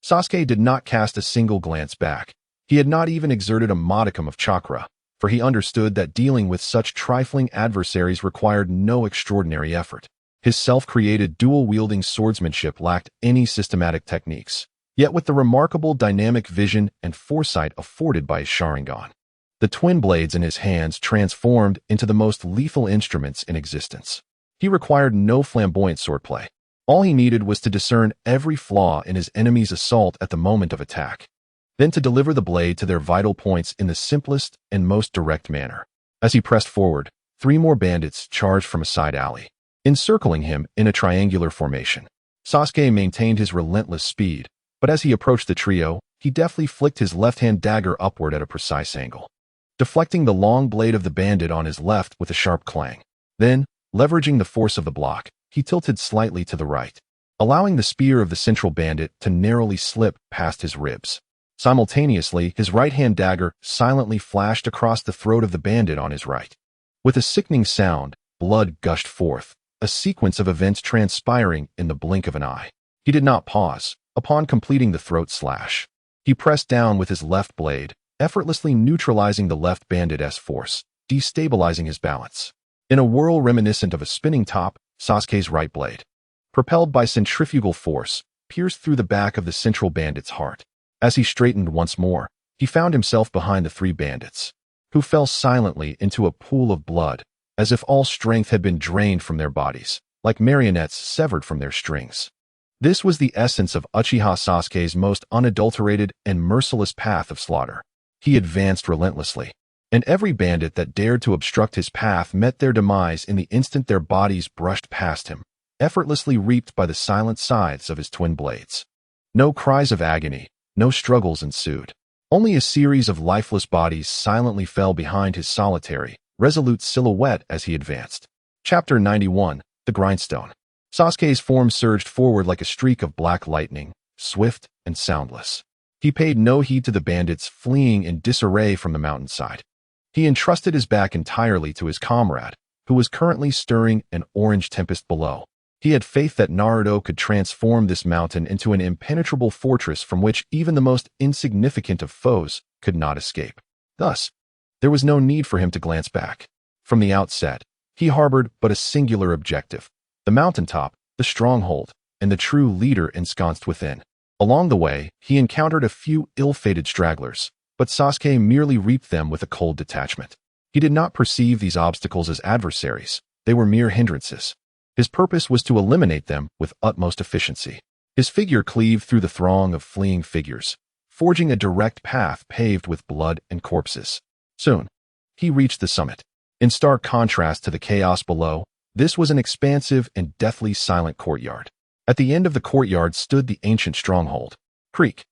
Sasuke did not cast a single glance back. He had not even exerted a modicum of chakra, for he understood that dealing with such trifling adversaries required no extraordinary effort. His self-created dual-wielding swordsmanship lacked any systematic techniques, yet with the remarkable dynamic vision and foresight afforded by his Sharingan, the twin blades in his hands transformed into the most lethal instruments in existence. He required no flamboyant swordplay. All he needed was to discern every flaw in his enemy's assault at the moment of attack, then to deliver the blade to their vital points in the simplest and most direct manner. As he pressed forward, 3 more bandits charged from a side alley, encircling him in a triangular formation. Sasuke maintained his relentless speed, but as he approached the trio, he deftly flicked his left-hand dagger upward at a precise angle, deflecting the long blade of the bandit on his left with a sharp clang. Then, leveraging the force of the block, he tilted slightly to the right, allowing the spear of the central bandit to narrowly slip past his ribs. Simultaneously, his right-hand dagger silently flashed across the throat of the bandit on his right. With a sickening sound, blood gushed forth, a sequence of events transpiring in the blink of an eye. He did not pause. Upon completing the throat slash, he pressed down with his left blade, effortlessly neutralizing the left bandit's force, destabilizing his balance. In a whirl reminiscent of a spinning top, Sasuke's right blade, propelled by centrifugal force, pierced through the back of the central bandit's heart. As he straightened once more, he found himself behind the 3 bandits, who fell silently into a pool of blood, as if all strength had been drained from their bodies, like marionettes severed from their strings. This was the essence of Uchiha Sasuke's most unadulterated and merciless path of slaughter. He advanced relentlessly, and every bandit that dared to obstruct his path met their demise in the instant their bodies brushed past him, effortlessly reaped by the silent scythes of his twin blades. No cries of agony, no struggles ensued. Only a series of lifeless bodies silently fell behind his solitary, resolute silhouette as he advanced. Chapter 91, The Grindstone. Sasuke's form surged forward like a streak of black lightning, swift and soundless. He paid no heed to the bandits fleeing in disarray from the mountainside. He entrusted his back entirely to his comrade, who was currently stirring an orange tempest below. He had faith that Naruto could transform this mountain into an impenetrable fortress from which even the most insignificant of foes could not escape. Thus, there was no need for him to glance back. From the outset, he harbored but a singular objective: the mountaintop, the stronghold, and the true leader ensconced within. Along the way, he encountered a few ill-fated stragglers, but Sasuke merely reaped them with a cold detachment. He did not perceive these obstacles as adversaries. They were mere hindrances. His purpose was to eliminate them with utmost efficiency. His figure cleaved through the throng of fleeing figures, forging a direct path paved with blood and corpses. Soon, he reached the summit. In stark contrast to the chaos below, this was an expansive and deathly silent courtyard. At the end of the courtyard stood the ancient stronghold. Creak.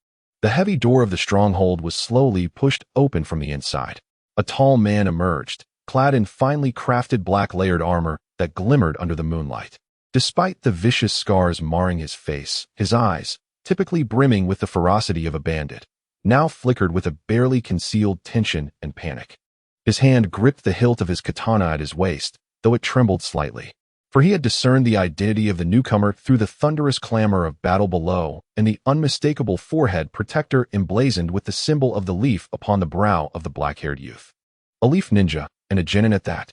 The heavy door of the stronghold was slowly pushed open from the inside. A tall man emerged, clad in finely crafted black layered armor that glimmered under the moonlight. Despite the vicious scars marring his face, his eyes, typically brimming with the ferocity of a bandit, now flickered with a barely concealed tension and panic. His hand gripped the hilt of his katana at his waist, though it trembled slightly. For he had discerned the identity of the newcomer through the thunderous clamor of battle below and the unmistakable forehead protector emblazoned with the symbol of the leaf upon the brow of the black-haired youth. A leaf ninja, and a genin at that.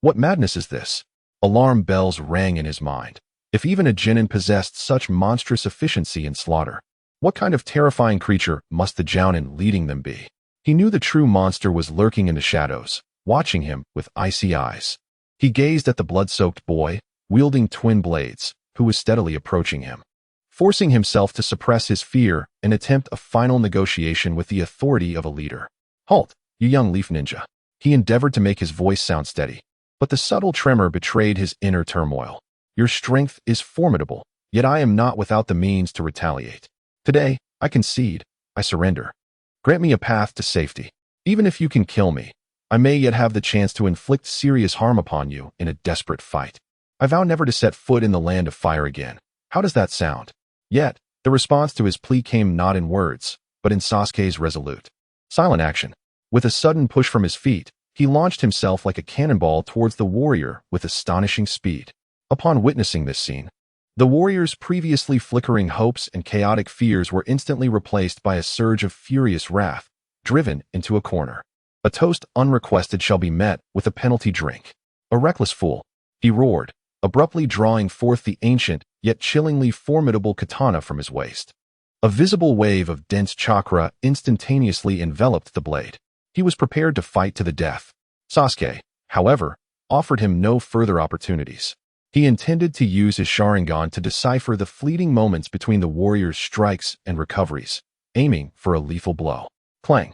What madness is this? Alarm bells rang in his mind. If even a genin possessed such monstrous efficiency in slaughter, what kind of terrifying creature must the jounin leading them be? He knew the true monster was lurking in the shadows, watching him with icy eyes. He gazed at the blood-soaked boy, wielding twin blades, who was steadily approaching him. Forcing himself to suppress his fear and attempt a final negotiation with the authority of a leader. Halt, you young leaf ninja. He endeavored to make his voice sound steady, but the subtle tremor betrayed his inner turmoil. Your strength is formidable, yet I am not without the means to retaliate. Today, I concede, I surrender. Grant me a path to safety. Even if you can kill me, I may yet have the chance to inflict serious harm upon you in a desperate fight. I vow never to set foot in the land of fire again. How does that sound? Yet, the response to his plea came not in words, but in Sasuke's resolute, silent action. With a sudden push from his feet, he launched himself like a cannonball towards the warrior with astonishing speed. Upon witnessing this scene, the warrior's previously flickering hopes and chaotic fears were instantly replaced by a surge of furious wrath, driven into a corner. A toast unrequested shall be met with a penalty drink. A reckless fool, he roared, abruptly drawing forth the ancient yet chillingly formidable katana from his waist. A visible wave of dense chakra instantaneously enveloped the blade. He was prepared to fight to the death. Sasuke, however, offered him no further opportunities. He intended to use his Sharingan to decipher the fleeting moments between the warrior's strikes and recoveries, aiming for a lethal blow. Clang!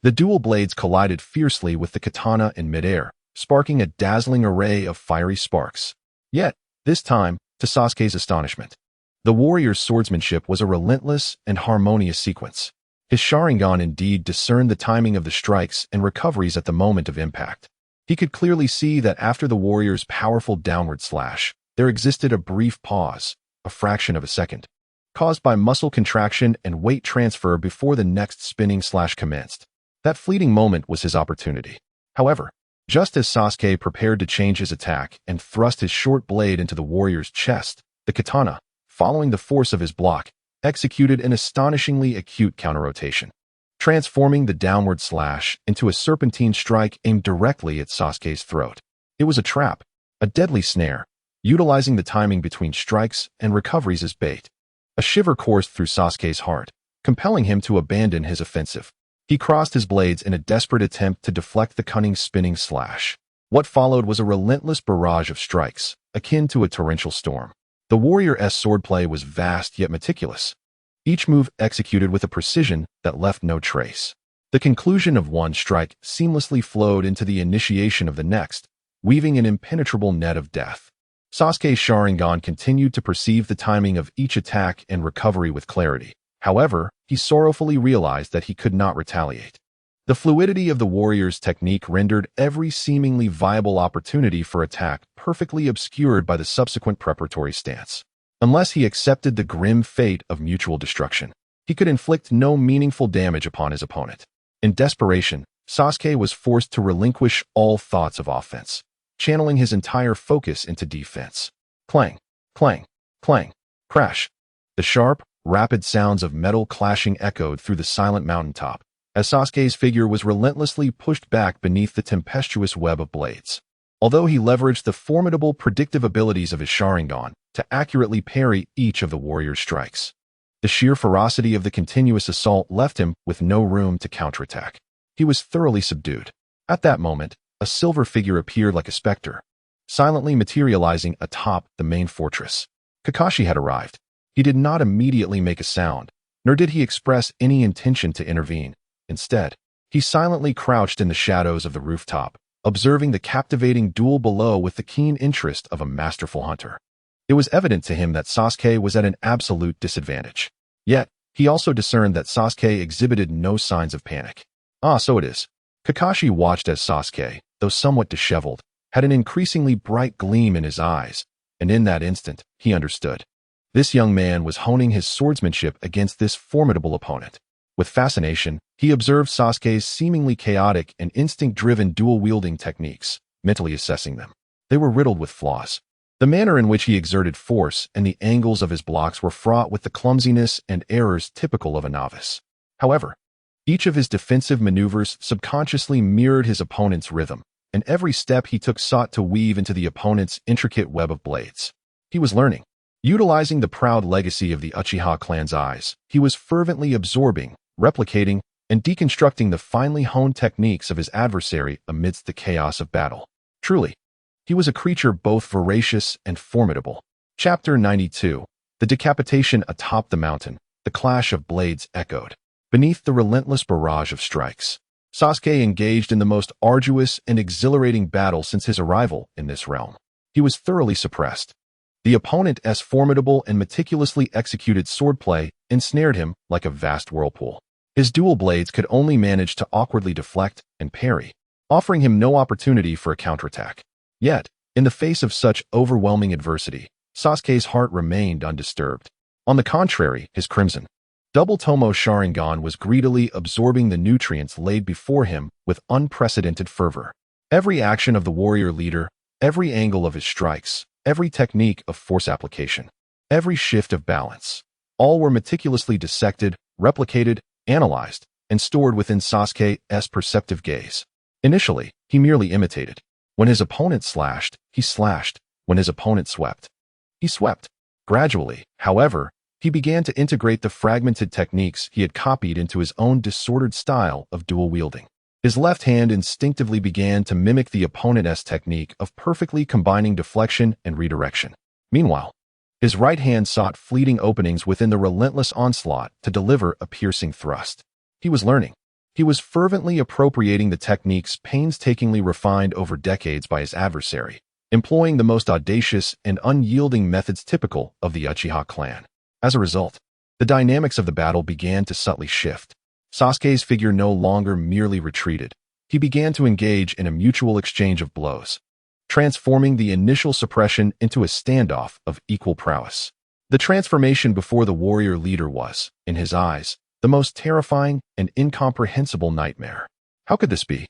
The dual blades collided fiercely with the katana in midair, sparking a dazzling array of fiery sparks. Yet, this time, to Sasuke's astonishment, the warrior's swordsmanship was a relentless and harmonious sequence. His Sharingan indeed discerned the timing of the strikes and recoveries at the moment of impact. He could clearly see that after the warrior's powerful downward slash, there existed a brief pause, a fraction of a second, caused by muscle contraction and weight transfer before the next spinning slash commenced. That fleeting moment was his opportunity. However, just as Sasuke prepared to change his attack and thrust his short blade into the warrior's chest, the katana, following the force of his block, executed an astonishingly acute counter-rotation, transforming the downward slash into a serpentine strike aimed directly at Sasuke's throat. It was a trap, a deadly snare, utilizing the timing between strikes and recoveries as bait. A shiver coursed through Sasuke's heart, compelling him to abandon his offensive. He crossed his blades in a desperate attempt to deflect the cunning spinning slash. What followed was a relentless barrage of strikes, akin to a torrential storm. The warrior's swordplay was vast yet meticulous, each move executed with a precision that left no trace. The conclusion of one strike seamlessly flowed into the initiation of the next, weaving an impenetrable net of death. Sasuke's Sharingan continued to perceive the timing of each attack and recovery with clarity. However, he sorrowfully realized that he could not retaliate. The fluidity of the warrior's technique rendered every seemingly viable opportunity for attack perfectly obscured by the subsequent preparatory stance. Unless he accepted the grim fate of mutual destruction, he could inflict no meaningful damage upon his opponent. In desperation, Sasuke was forced to relinquish all thoughts of offense, channeling his entire focus into defense. Clang, clang, clang, crash. The sharp, rapid sounds of metal clashing echoed through the silent mountaintop, as Sasuke's figure was relentlessly pushed back beneath the tempestuous web of blades. Although he leveraged the formidable predictive abilities of his Sharingan to accurately parry each of the warrior's strikes, the sheer ferocity of the continuous assault left him with no room to counterattack. He was thoroughly subdued. At that moment, a silver figure appeared like a specter, silently materializing atop the main fortress. Kakashi had arrived. He did not immediately make a sound, nor did he express any intention to intervene. Instead, he silently crouched in the shadows of the rooftop, observing the captivating duel below with the keen interest of a masterful hunter. It was evident to him that Sasuke was at an absolute disadvantage. Yet, he also discerned that Sasuke exhibited no signs of panic. Ah, so it is. Kakashi watched as Sasuke, though somewhat disheveled, had an increasingly bright gleam in his eyes, and in that instant, he understood. This young man was honing his swordsmanship against this formidable opponent. With fascination, he observed Sasuke's seemingly chaotic and instinct-driven dual-wielding techniques, mentally assessing them. They were riddled with flaws. The manner in which he exerted force and the angles of his blocks were fraught with the clumsiness and errors typical of a novice. However, each of his defensive maneuvers subconsciously mirrored his opponent's rhythm, and every step he took sought to weave into the opponent's intricate web of blades. He was learning. Utilizing the proud legacy of the Uchiha clan's eyes, he was fervently absorbing, replicating, and deconstructing the finely honed techniques of his adversary amidst the chaos of battle. Truly, he was a creature both voracious and formidable. Chapter 92. The decapitation atop the mountain. The clash of blades echoed. Beneath the relentless barrage of strikes, Sasuke engaged in the most arduous and exhilarating battle since his arrival in this realm. He was thoroughly suppressed. The opponent's formidable and meticulously executed swordplay ensnared him like a vast whirlpool. His dual blades could only manage to awkwardly deflect and parry, offering him no opportunity for a counterattack. Yet, in the face of such overwhelming adversity, Sasuke's heart remained undisturbed. On the contrary, his crimson, double-tomo Sharingan was greedily absorbing the nutrients laid before him with unprecedented fervor. Every action of the warrior leader, every angle of his strikes, every technique of force application, every shift of balance, all were meticulously dissected, replicated, analyzed, and stored within Sasuke's perceptive gaze. Initially, he merely imitated. When his opponent slashed, he slashed. When his opponent swept, he swept. Gradually, however, he began to integrate the fragmented techniques he had copied into his own disordered style of dual wielding. His left hand instinctively began to mimic the opponent's technique of perfectly combining deflection and redirection. Meanwhile, his right hand sought fleeting openings within the relentless onslaught to deliver a piercing thrust. He was learning. He was fervently appropriating the techniques painstakingly refined over decades by his adversary, employing the most audacious and unyielding methods typical of the Uchiha clan. As a result, the dynamics of the battle began to subtly shift. Sasuke's figure no longer merely retreated. He began to engage in a mutual exchange of blows, transforming the initial suppression into a standoff of equal prowess. The transformation before the warrior leader was, in his eyes, the most terrifying and incomprehensible nightmare. How could this be?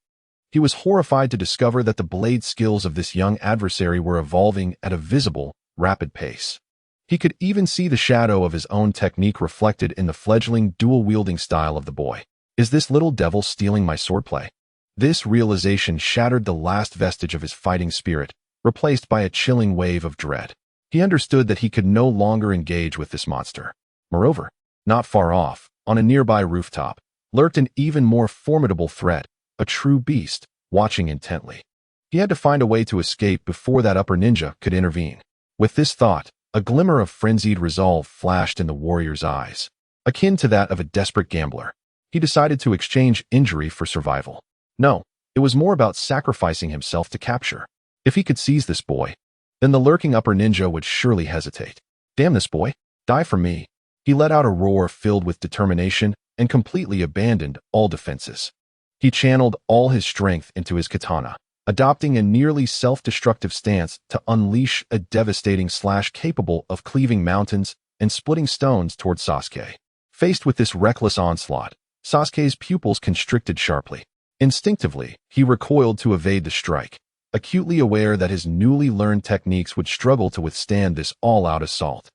He was horrified to discover that the blade skills of this young adversary were evolving at a visible, rapid pace. He could even see the shadow of his own technique reflected in the fledgling dual-wielding style of the boy. Is this little devil stealing my swordplay? This realization shattered the last vestige of his fighting spirit, replaced by a chilling wave of dread. He understood that he could no longer engage with this monster. Moreover, not far off, on a nearby rooftop, lurked an even more formidable threat, a true beast, watching intently. He had to find a way to escape before that upper ninja could intervene. With this thought, a glimmer of frenzied resolve flashed in the warrior's eyes, akin to that of a desperate gambler. He decided to exchange injury for survival. No, it was more about sacrificing himself to capture. If he could seize this boy, then the lurking upper ninja would surely hesitate. Damn this boy, die for me. He let out a roar filled with determination and completely abandoned all defenses. He channeled all his strength into his katana, adopting a nearly self-destructive stance to unleash a devastating slash capable of cleaving mountains and splitting stones toward Sasuke. Faced with this reckless onslaught, Sasuke's pupils constricted sharply. Instinctively, he recoiled to evade the strike, acutely aware that his newly learned techniques would struggle to withstand this all-out assault.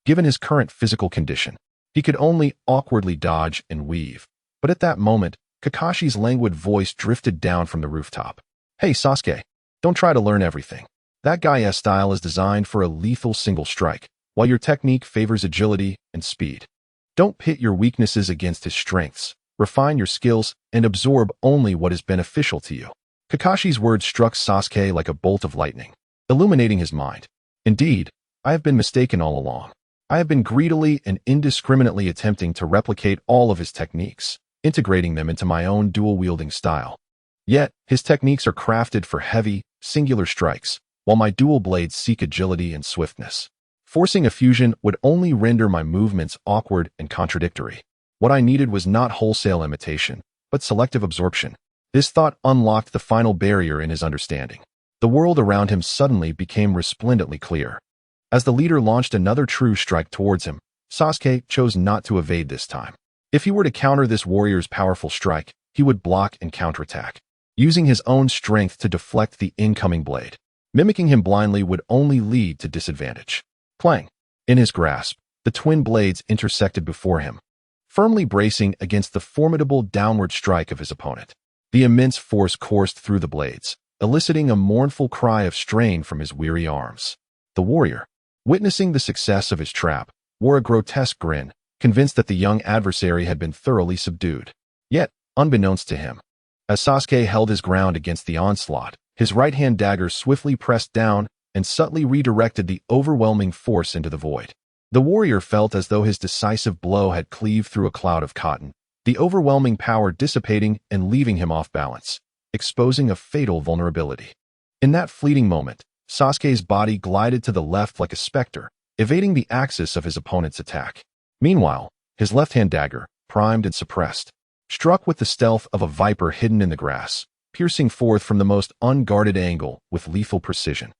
Given his current physical condition, he could only awkwardly dodge and weave. But at that moment, Kakashi's languid voice drifted down from the rooftop. Hey Sasuke, don't try to learn everything. That guy's style is designed for a lethal single strike, while your technique favors agility and speed. Don't pit your weaknesses against his strengths. Refine your skills and absorb only what is beneficial to you. Kakashi's words struck Sasuke like a bolt of lightning, illuminating his mind. Indeed, I have been mistaken all along. I have been greedily and indiscriminately attempting to replicate all of his techniques, integrating them into my own dual-wielding style. Yet, his techniques are crafted for heavy, singular strikes, while my dual blades seek agility and swiftness. Forcing a fusion would only render my movements awkward and contradictory. What I needed was not wholesale imitation, but selective absorption. This thought unlocked the final barrier in his understanding. The world around him suddenly became resplendently clear. As the leader launched another true strike towards him, Sasuke chose not to evade this time. If he were to counter this warrior's powerful strike, he would block and counterattack, using his own strength to deflect the incoming blade. Mimicking him blindly would only lead to disadvantage. Clang! In his grasp, the twin blades intersected before him, firmly bracing against the formidable downward strike of his opponent. The immense force coursed through the blades, eliciting a mournful cry of strain from his weary arms. The warrior, witnessing the success of his trap, wore a grotesque grin, convinced that the young adversary had been thoroughly subdued. Yet, unbeknownst to him, as Sasuke held his ground against the onslaught, his right-hand dagger swiftly pressed down and subtly redirected the overwhelming force into the void. The warrior felt as though his decisive blow had cleaved through a cloud of cotton, the overwhelming power dissipating and leaving him off balance, exposing a fatal vulnerability. In that fleeting moment, Sasuke's body glided to the left like a specter, evading the axis of his opponent's attack. Meanwhile, his left-hand dagger, primed and suppressed, struck with the stealth of a viper hidden in the grass, piercing forth from the most unguarded angle with lethal precision.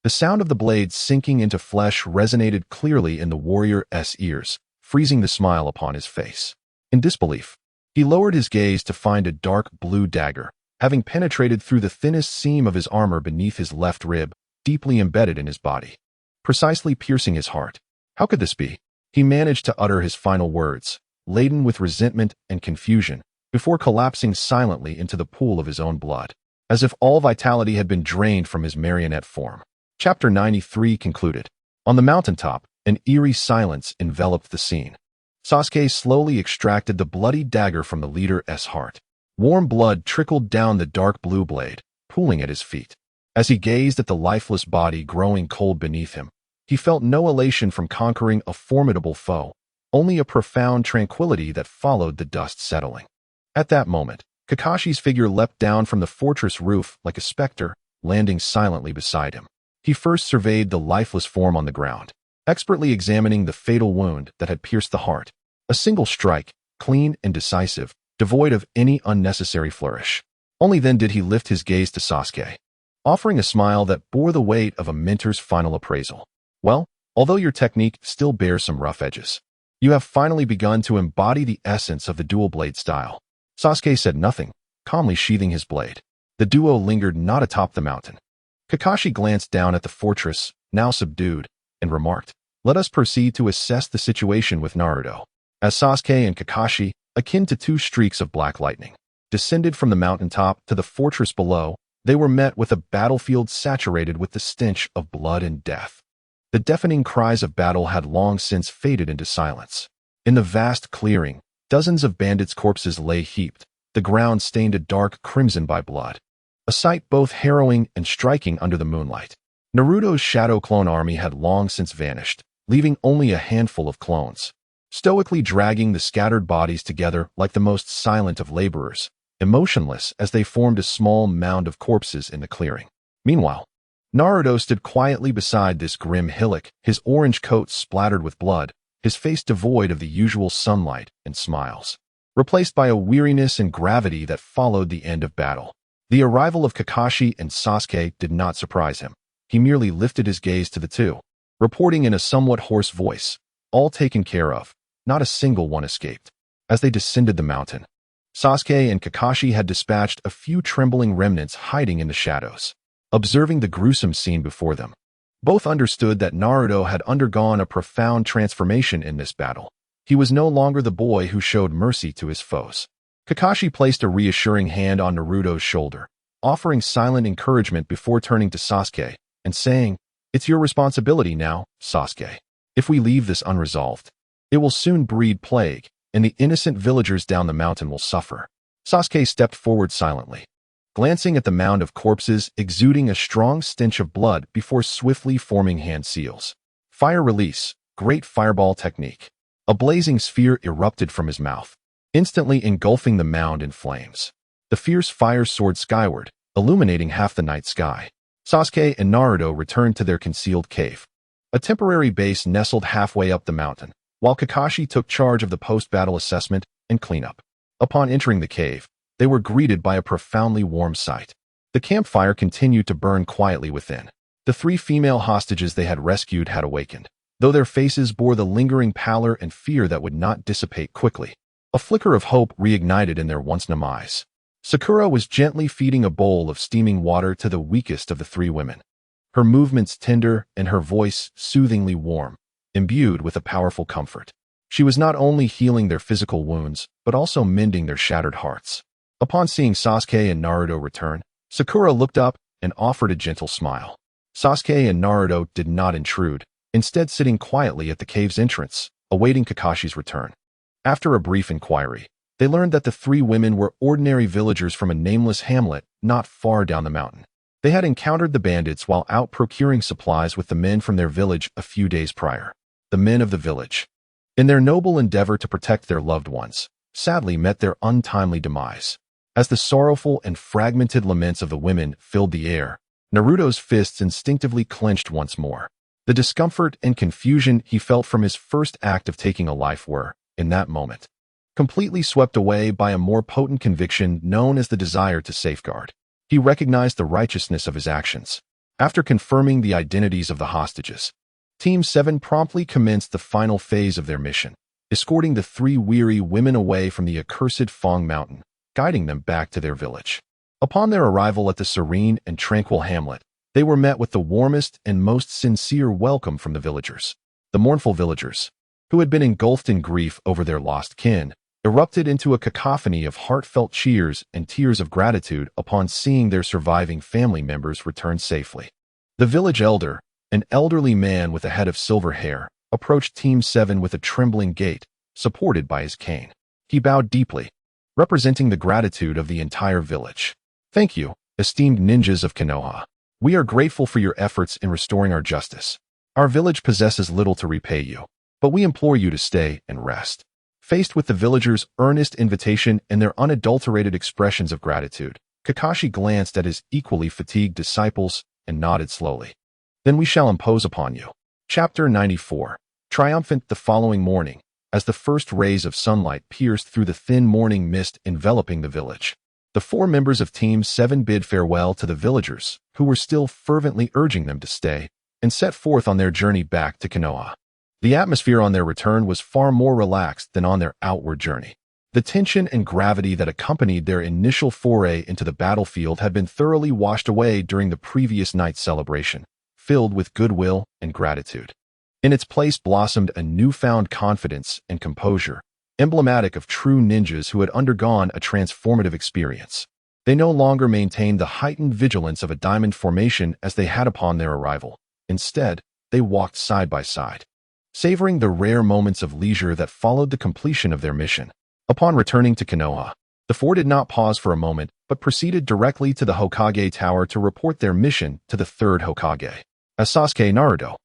The sound of the blade sinking into flesh resonated clearly in the warrior's ears, freezing the smile upon his face. In disbelief, he lowered his gaze to find a dark blue dagger, having penetrated through the thinnest seam of his armor beneath his left rib, deeply embedded in his body, precisely piercing his heart. How could this be? He managed to utter his final words, laden with resentment and confusion, before collapsing silently into the pool of his own blood, as if all vitality had been drained from his marionette form. Chapter 93 concluded. On the mountaintop, an eerie silence enveloped the scene. Sasuke slowly extracted the bloody dagger from the leader's heart. Warm blood trickled down the dark blue blade, pooling at his feet. As he gazed at the lifeless body growing cold beneath him, he felt no elation from conquering a formidable foe, only a profound tranquility that followed the dust settling. At that moment, Kakashi's figure leapt down from the fortress roof like a specter, landing silently beside him. He first surveyed the lifeless form on the ground, expertly examining the fatal wound that had pierced the heart. A single strike, clean and decisive, devoid of any unnecessary flourish. Only then did he lift his gaze to Sasuke, offering a smile that bore the weight of a mentor's final appraisal. Well, although your technique still bears some rough edges, you have finally begun to embody the essence of the dual blade style. Sasuke said nothing, calmly sheathing his blade. The duo lingered not atop the mountain. Kakashi glanced down at the fortress, now subdued, and remarked, "Let us proceed to assess the situation with Naruto." As Sasuke and Kakashi, akin to two streaks of black lightning, descended from the mountaintop to the fortress below, they were met with a battlefield saturated with the stench of blood and death. The deafening cries of battle had long since faded into silence. In the vast clearing, dozens of bandits' corpses lay heaped, the ground stained a dark crimson by blood. A sight both harrowing and striking under the moonlight. Naruto's shadow clone army had long since vanished, leaving only a handful of clones, stoically dragging the scattered bodies together like the most silent of laborers, emotionless as they formed a small mound of corpses in the clearing. Meanwhile, Naruto stood quietly beside this grim hillock, his orange coat splattered with blood, his face devoid of the usual sunlight and smiles, replaced by a weariness and gravity that followed the end of battle. The arrival of Kakashi and Sasuke did not surprise him. He merely lifted his gaze to the two, reporting in a somewhat hoarse voice, "All taken care of, not a single one escaped." As they descended the mountain, Sasuke and Kakashi had dispatched a few trembling remnants hiding in the shadows. Observing the gruesome scene before them, both understood that Naruto had undergone a profound transformation in this battle. He was no longer the boy who showed mercy to his foes. Kakashi placed a reassuring hand on Naruto's shoulder, offering silent encouragement before turning to Sasuke and saying, "It's your responsibility now, Sasuke. If we leave this unresolved, it will soon breed plague, and the innocent villagers down the mountain will suffer." Sasuke stepped forward silently, glancing at the mound of corpses, exuding a strong stench of blood before swiftly forming hand seals. Fire release, great fireball technique. A blazing sphere erupted from his mouth, instantly engulfing the mound in flames. The fierce fire soared skyward, illuminating half the night sky. Sasuke and Naruto returned to their concealed cave, a temporary base nestled halfway up the mountain, while Kakashi took charge of the post-battle assessment and cleanup. Upon entering the cave, they were greeted by a profoundly warm sight. The campfire continued to burn quietly within. The 3 female hostages they had rescued had awakened, though their faces bore the lingering pallor and fear that would not dissipate quickly. A flicker of hope reignited in their once numb eyes. Sakura was gently feeding a bowl of steaming water to the weakest of the 3 women, her movements tender and her voice soothingly warm, imbued with a powerful comfort. She was not only healing their physical wounds, but also mending their shattered hearts. Upon seeing Sasuke and Naruto return, Sakura looked up and offered a gentle smile. Sasuke and Naruto did not intrude, instead sitting quietly at the cave's entrance, awaiting Kakashi's return. After a brief inquiry, they learned that the 3 women were ordinary villagers from a nameless hamlet not far down the mountain. They had encountered the bandits while out procuring supplies with the men from their village a few days prior. The men of the village, in their noble endeavor to protect their loved ones, sadly met their untimely demise. As the sorrowful and fragmented laments of the women filled the air, Naruto's fists instinctively clenched once more. The discomfort and confusion he felt from his first act of taking a life were, in that moment, completely swept away by a more potent conviction known as the desire to safeguard. He recognized the righteousness of his actions. After confirming the identities of the hostages, Team 7 promptly commenced the final phase of their mission, escorting the 3 weary women away from the accursed Fong Mountain, guiding them back to their village. Upon their arrival at the serene and tranquil hamlet, they were met with the warmest and most sincere welcome from the villagers. The mournful villagers, who had been engulfed in grief over their lost kin, erupted into a cacophony of heartfelt cheers and tears of gratitude upon seeing their surviving family members return safely. The village elder, an elderly man with a head of silver hair, approached Team 7 with a trembling gait, supported by his cane. He bowed deeply, representing the gratitude of the entire village. "Thank you, esteemed ninjas of Konoha. We are grateful for your efforts in restoring our justice. Our village possesses little to repay you, but we implore you to stay and rest." Faced with the villagers' earnest invitation and their unadulterated expressions of gratitude, Kakashi glanced at his equally fatigued disciples and nodded slowly. "Then we shall impose upon you." Chapter 94. Triumphant. The following morning, as the first rays of sunlight pierced through the thin morning mist enveloping the village, the 4 members of Team 7 bid farewell to the villagers, who were still fervently urging them to stay, and set forth on their journey back to Konoha. The atmosphere on their return was far more relaxed than on their outward journey. The tension and gravity that accompanied their initial foray into the battlefield had been thoroughly washed away during the previous night's celebration, filled with goodwill and gratitude. In its place blossomed a newfound confidence and composure, emblematic of true ninjas who had undergone a transformative experience. They no longer maintained the heightened vigilance of a diamond formation as they had upon their arrival. Instead, they walked side by side, savoring the rare moments of leisure that followed the completion of their mission. Upon returning to Konoha, the 4 did not pause for a moment, but proceeded directly to the Hokage Tower to report their mission to the 3rd Hokage. As Sasuke, Naruto,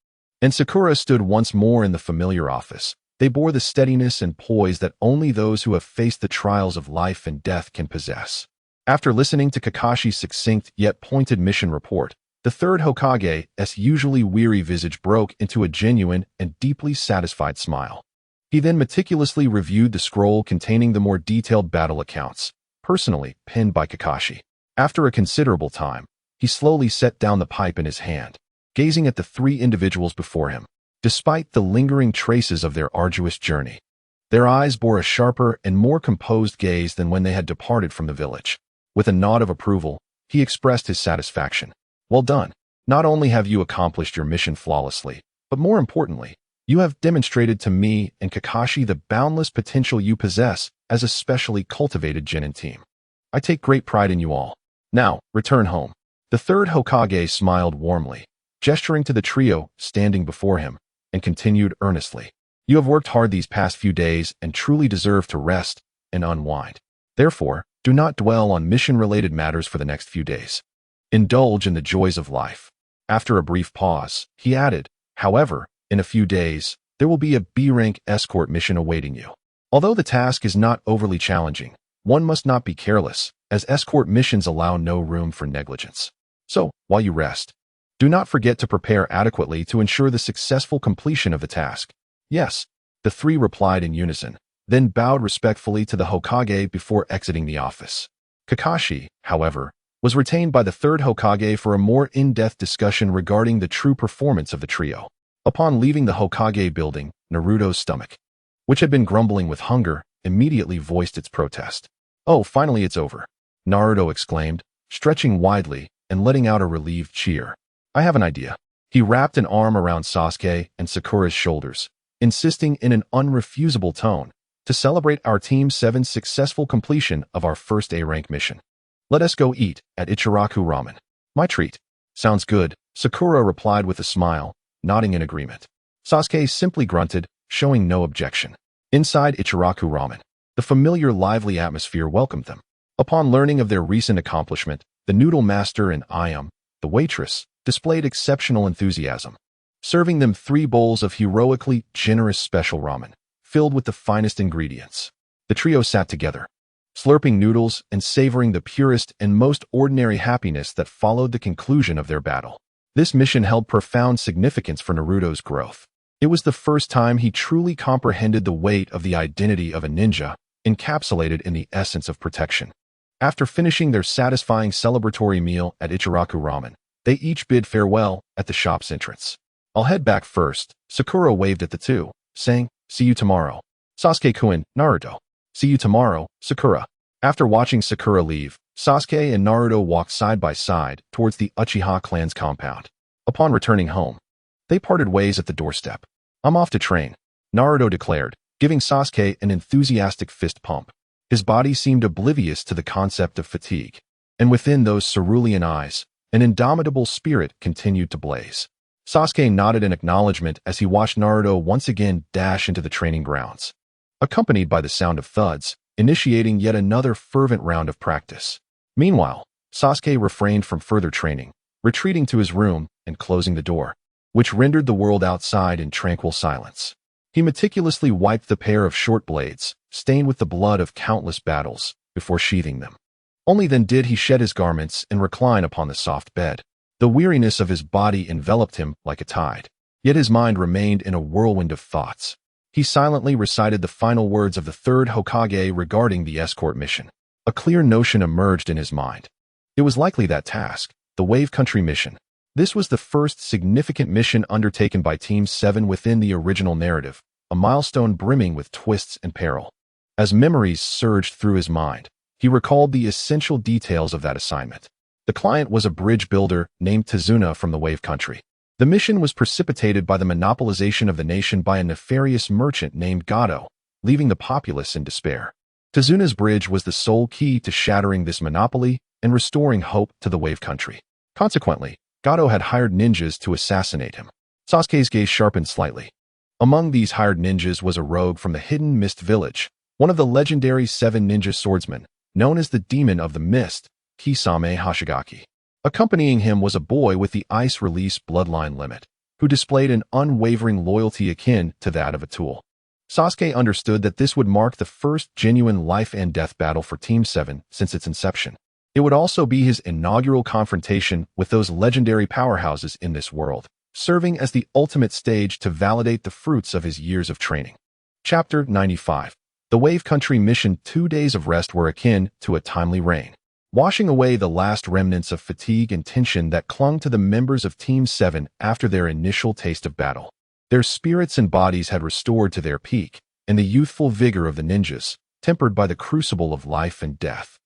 and Sakura stood once more in the familiar office, they bore the steadiness and poise that only those who have faced the trials of life and death can possess. After listening to Kakashi's succinct yet pointed mission report, the 3rd Hokage's usually weary visage broke into a genuine and deeply satisfied smile. He then meticulously reviewed the scroll containing the more detailed battle accounts, personally penned by Kakashi. After a considerable time, he slowly set down the pipe in his hand, gazing at the 3 individuals before him. Despite the lingering traces of their arduous journey, their eyes bore a sharper and more composed gaze than when they had departed from the village. With a nod of approval, he expressed his satisfaction. "Well done. Not only have you accomplished your mission flawlessly, but more importantly, you have demonstrated to me and Kakashi the boundless potential you possess as a specially cultivated Genin team. I take great pride in you all. Now, return home." The 3rd Hokage smiled warmly, gesturing to the trio standing before him, and continued earnestly. "You have worked hard these past few days and truly deserve to rest and unwind. Therefore, Do not dwell on mission-related matters for the next few days. Indulge in the joys of life. After a brief pause, he added, however, in a few days, there will be a B-rank escort mission awaiting you. Although the task is not overly challenging, one must not be careless, as escort missions allow no room for negligence. So, while you rest, do not forget to prepare adequately to ensure the successful completion of the task. Yes, the three replied in unison, then bowed respectfully to the Hokage before exiting the office. Kakashi, however, was retained by the third Hokage for a more in-depth discussion regarding the true performance of the trio. Upon leaving the Hokage building, Naruto's stomach, which had been grumbling with hunger, immediately voiced its protest. Oh, finally it's over, Naruto exclaimed, stretching widely and letting out a relieved cheer. I have an idea. He wrapped an arm around Sasuke and Sakura's shoulders, insisting in an unrefusable tone, to celebrate our Team 7's successful completion of our first A-rank mission. Let us go eat at Ichiraku Ramen. My treat. Sounds good, Sakura replied with a smile, nodding in agreement. Sasuke simply grunted, showing no objection. Inside Ichiraku Ramen, the familiar lively atmosphere welcomed them. Upon learning of their recent accomplishment, the noodle master and Ayam, the waitress, displayed exceptional enthusiasm, serving them 3 bowls of heroically generous special ramen, filled with the finest ingredients. The trio sat together, slurping noodles and savoring the purest and most ordinary happiness that followed the conclusion of their battle. This mission held profound significance for Naruto's growth. It was the first time he truly comprehended the weight of the identity of a ninja, encapsulated in the essence of protection. After finishing their satisfying celebratory meal at Ichiraku Ramen, they each bid farewell at the shop's entrance. I'll head back first, Sakura waved at the two, saying, see you tomorrow. Sasuke-kun, Naruto. See you tomorrow, Sakura. After watching Sakura leave, Sasuke and Naruto walked side by side towards the Uchiha clan's compound. Upon returning home, they parted ways at the doorstep. I'm off to train, Naruto declared, giving Sasuke an enthusiastic fist pump. His body seemed oblivious to the concept of fatigue, and within those cerulean eyes, an indomitable spirit continued to blaze. Sasuke nodded in acknowledgement as he watched Naruto once again dash into the training grounds, accompanied by the sound of thuds, initiating yet another fervent round of practice. Meanwhile, Sasuke refrained from further training, retreating to his room and closing the door, which rendered the world outside in tranquil silence. He meticulously wiped the pair of short blades, stained with the blood of countless battles, before sheathing them. Only then did he shed his garments and recline upon the soft bed. The weariness of his body enveloped him like a tide, yet his mind remained in a whirlwind of thoughts. He silently recited the final words of the third Hokage regarding the escort mission. A clear notion emerged in his mind. It was likely that task, the Wave Country mission. This was the first significant mission undertaken by Team 7 within the original narrative, a milestone brimming with twists and peril. As memories surged through his mind, he recalled the essential details of that assignment. The client was a bridge builder named Tazuna from the Wave Country. The mission was precipitated by the monopolization of the nation by a nefarious merchant named Gato, leaving the populace in despair. Tazuna's bridge was the sole key to shattering this monopoly and restoring hope to the Wave Country. Consequently, Gato had hired ninjas to assassinate him. Sasuke's gaze sharpened slightly. Among these hired ninjas was a rogue from the Hidden Mist Village, one of the legendary 7 ninja swordsmen, known as the Demon of the Mist, Kisame Hoshigaki. Accompanying him was a boy with the ice release bloodline limit, who displayed an unwavering loyalty akin to that of a tool. Sasuke understood that this would mark the first genuine life-and-death battle for Team 7 since its inception. It would also be his inaugural confrontation with those legendary powerhouses in this world, serving as the ultimate stage to validate the fruits of his years of training. Chapter 95. The Wave Country Mission. 2 days of rest were akin to a timely rain, washing away the last remnants of fatigue and tension that clung to the members of Team 7 after their initial taste of battle. Their spirits and bodies had restored to their peak, and the youthful vigor of the ninjas, tempered by the crucible of life and death,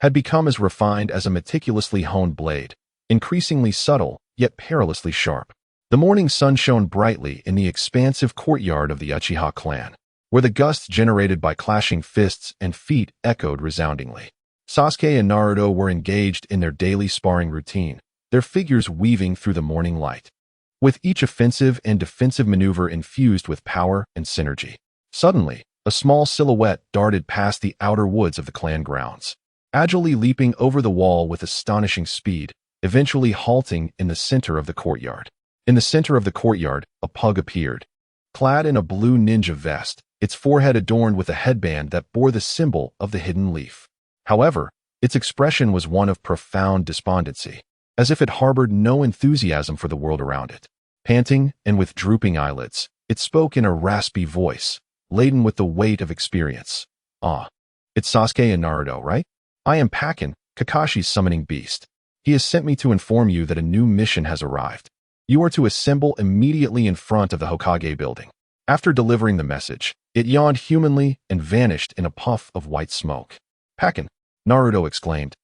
had become as refined as a meticulously honed blade, increasingly subtle, yet perilously sharp. The morning sun shone brightly in the expansive courtyard of the Uchiha clan, where the gusts generated by clashing fists and feet echoed resoundingly. Sasuke and Naruto were engaged in their daily sparring routine, their figures weaving through the morning light, with each offensive and defensive maneuver infused with power and synergy. Suddenly, a small silhouette darted past the outer woods of the clan grounds. agilely leaping over the wall with astonishing speed, eventually halting in the center of the courtyard. In the center of the courtyard, a pug appeared. Clad in a blue ninja vest, its forehead adorned with a headband that bore the symbol of the hidden leaf. However, its expression was one of profound despondency, as if it harbored no enthusiasm for the world around it. Panting and with drooping eyelids, it spoke in a raspy voice, laden with the weight of experience. "Ah, it's Sasuke and Naruto, right? I am Pakin, Kakashi's summoning beast. He has sent me to inform you that a new mission has arrived. You are to assemble immediately in front of the Hokage building." After delivering the message, it yawned humanly and vanished in a puff of white smoke. "Pakin," Naruto exclaimed,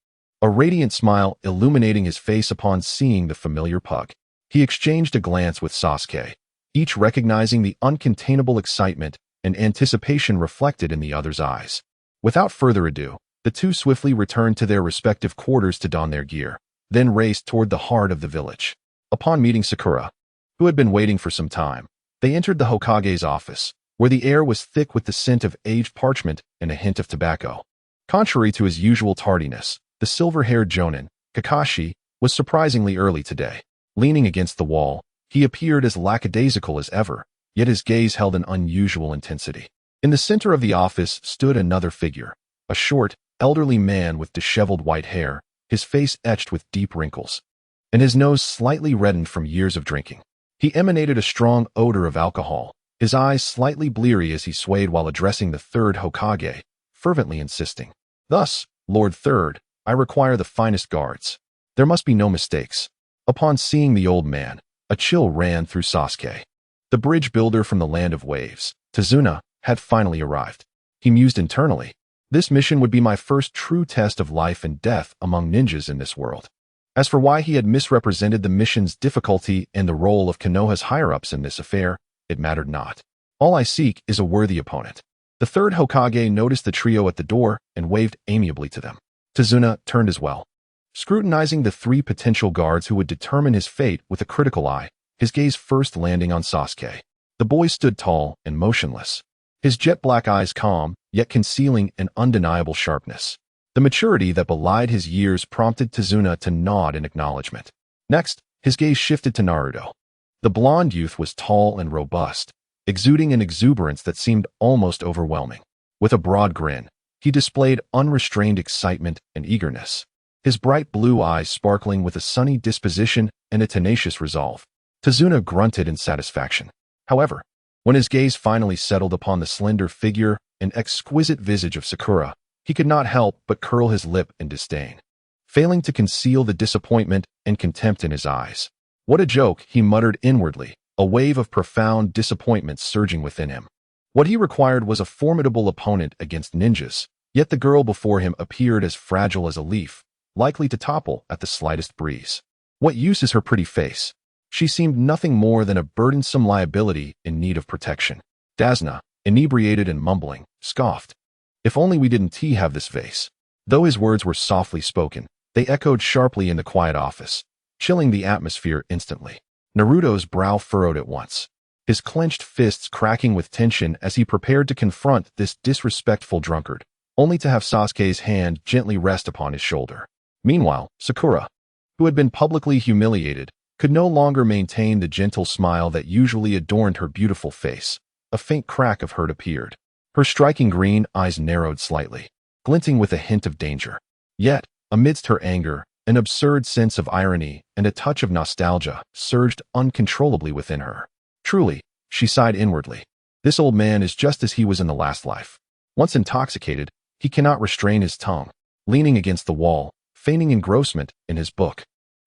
a radiant smile illuminating his face upon seeing the familiar pug. He exchanged a glance with Sasuke, each recognizing the uncontainable excitement and anticipation reflected in the other's eyes. Without further ado, the two swiftly returned to their respective quarters to don their gear, then raced toward the heart of the village. Upon meeting Sakura, who had been waiting for some time, they entered the Hokage's office, where the air was thick with the scent of aged parchment and a hint of tobacco. Contrary to his usual tardiness, the silver-haired Jonin, Kakashi, was surprisingly early today. Leaning against the wall, he appeared as lackadaisical as ever, yet his gaze held an unusual intensity. In the center of the office stood another figure, a short, elderly man with disheveled white hair, his face etched with deep wrinkles, and his nose slightly reddened from years of drinking. He emanated a strong odor of alcohol, his eyes slightly bleary as he swayed while addressing the third Hokage, fervently insisting, "Thus, Lord Third, I require the finest guards. There must be no mistakes." Upon seeing the old man, a chill ran through Sasuke. The bridge builder from the land of waves, Tazuna, had finally arrived. He mused internally, "This mission would be my first true test of life and death among ninjas in this world." As for why he had misrepresented the mission's difficulty and the role of Konoha's higher-ups in this affair, it mattered not. "All I seek is a worthy opponent." The third Hokage noticed the trio at the door and waved amiably to them. Tazuna turned as well, scrutinizing the three potential guards who would determine his fate with a critical eye, his gaze first landing on Sasuke. The boy stood tall and motionless, his jet-black eyes calm, yet concealing an undeniable sharpness. The maturity that belied his years prompted Tazuna to nod in acknowledgement. Next, his gaze shifted to Naruto. The blonde youth was tall and robust, exuding an exuberance that seemed almost overwhelming. With a broad grin, he displayed unrestrained excitement and eagerness, his bright blue eyes sparkling with a sunny disposition and a tenacious resolve. Tazuna grunted in satisfaction. However, when his gaze finally settled upon the slender figure and exquisite visage of Sakura, he could not help but curl his lip in disdain, failing to conceal the disappointment and contempt in his eyes. "What a joke," he muttered inwardly, a wave of profound disappointment surging within him. What he required was a formidable opponent against ninjas, yet the girl before him appeared as fragile as a leaf, likely to topple at the slightest breeze. What use is her pretty face? She seemed nothing more than a burdensome liability in need of protection. Dasna, inebriated and mumbling, scoffed, "If only we didn't have this vase." Though his words were softly spoken, they echoed sharply in the quiet office, chilling the atmosphere instantly. Naruto's brow furrowed at once, his clenched fists cracking with tension as he prepared to confront this disrespectful drunkard, only to have Sasuke's hand gently rest upon his shoulder. Meanwhile, Sakura, who had been publicly humiliated, could no longer maintain the gentle smile that usually adorned her beautiful face. A faint crack of hurt appeared. Her striking green eyes narrowed slightly, glinting with a hint of danger. Yet, amidst her anger, an absurd sense of irony and a touch of nostalgia surged uncontrollably within her. Truly, she sighed inwardly, this old man is just as he was in the last life. Once intoxicated, he cannot restrain his tongue. Leaning against the wall, feigning engrossment in his book,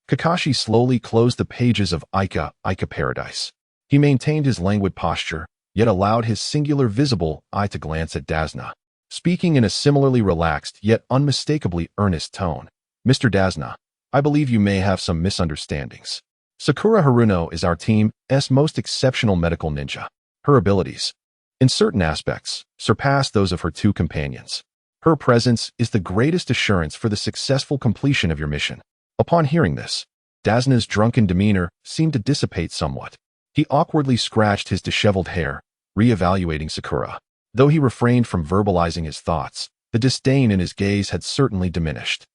Kakashi slowly closed the pages of Ica Paradise. He maintained his languid posture, yet allowed his singular visible eye to glance at Dasna, speaking in a similarly relaxed yet unmistakably earnest tone. "Mr. Dasna, I believe you may have some misunderstandings. Sakura Haruno is our team's most exceptional medical ninja. Her abilities, in certain aspects, surpass those of her two companions. Her presence is the greatest assurance for the successful completion of your mission." Upon hearing this, Dasna's drunken demeanor seemed to dissipate somewhat. He awkwardly scratched his disheveled hair, re-evaluating Sakura. Though he refrained from verbalizing his thoughts, The disdain in his gaze had certainly diminished.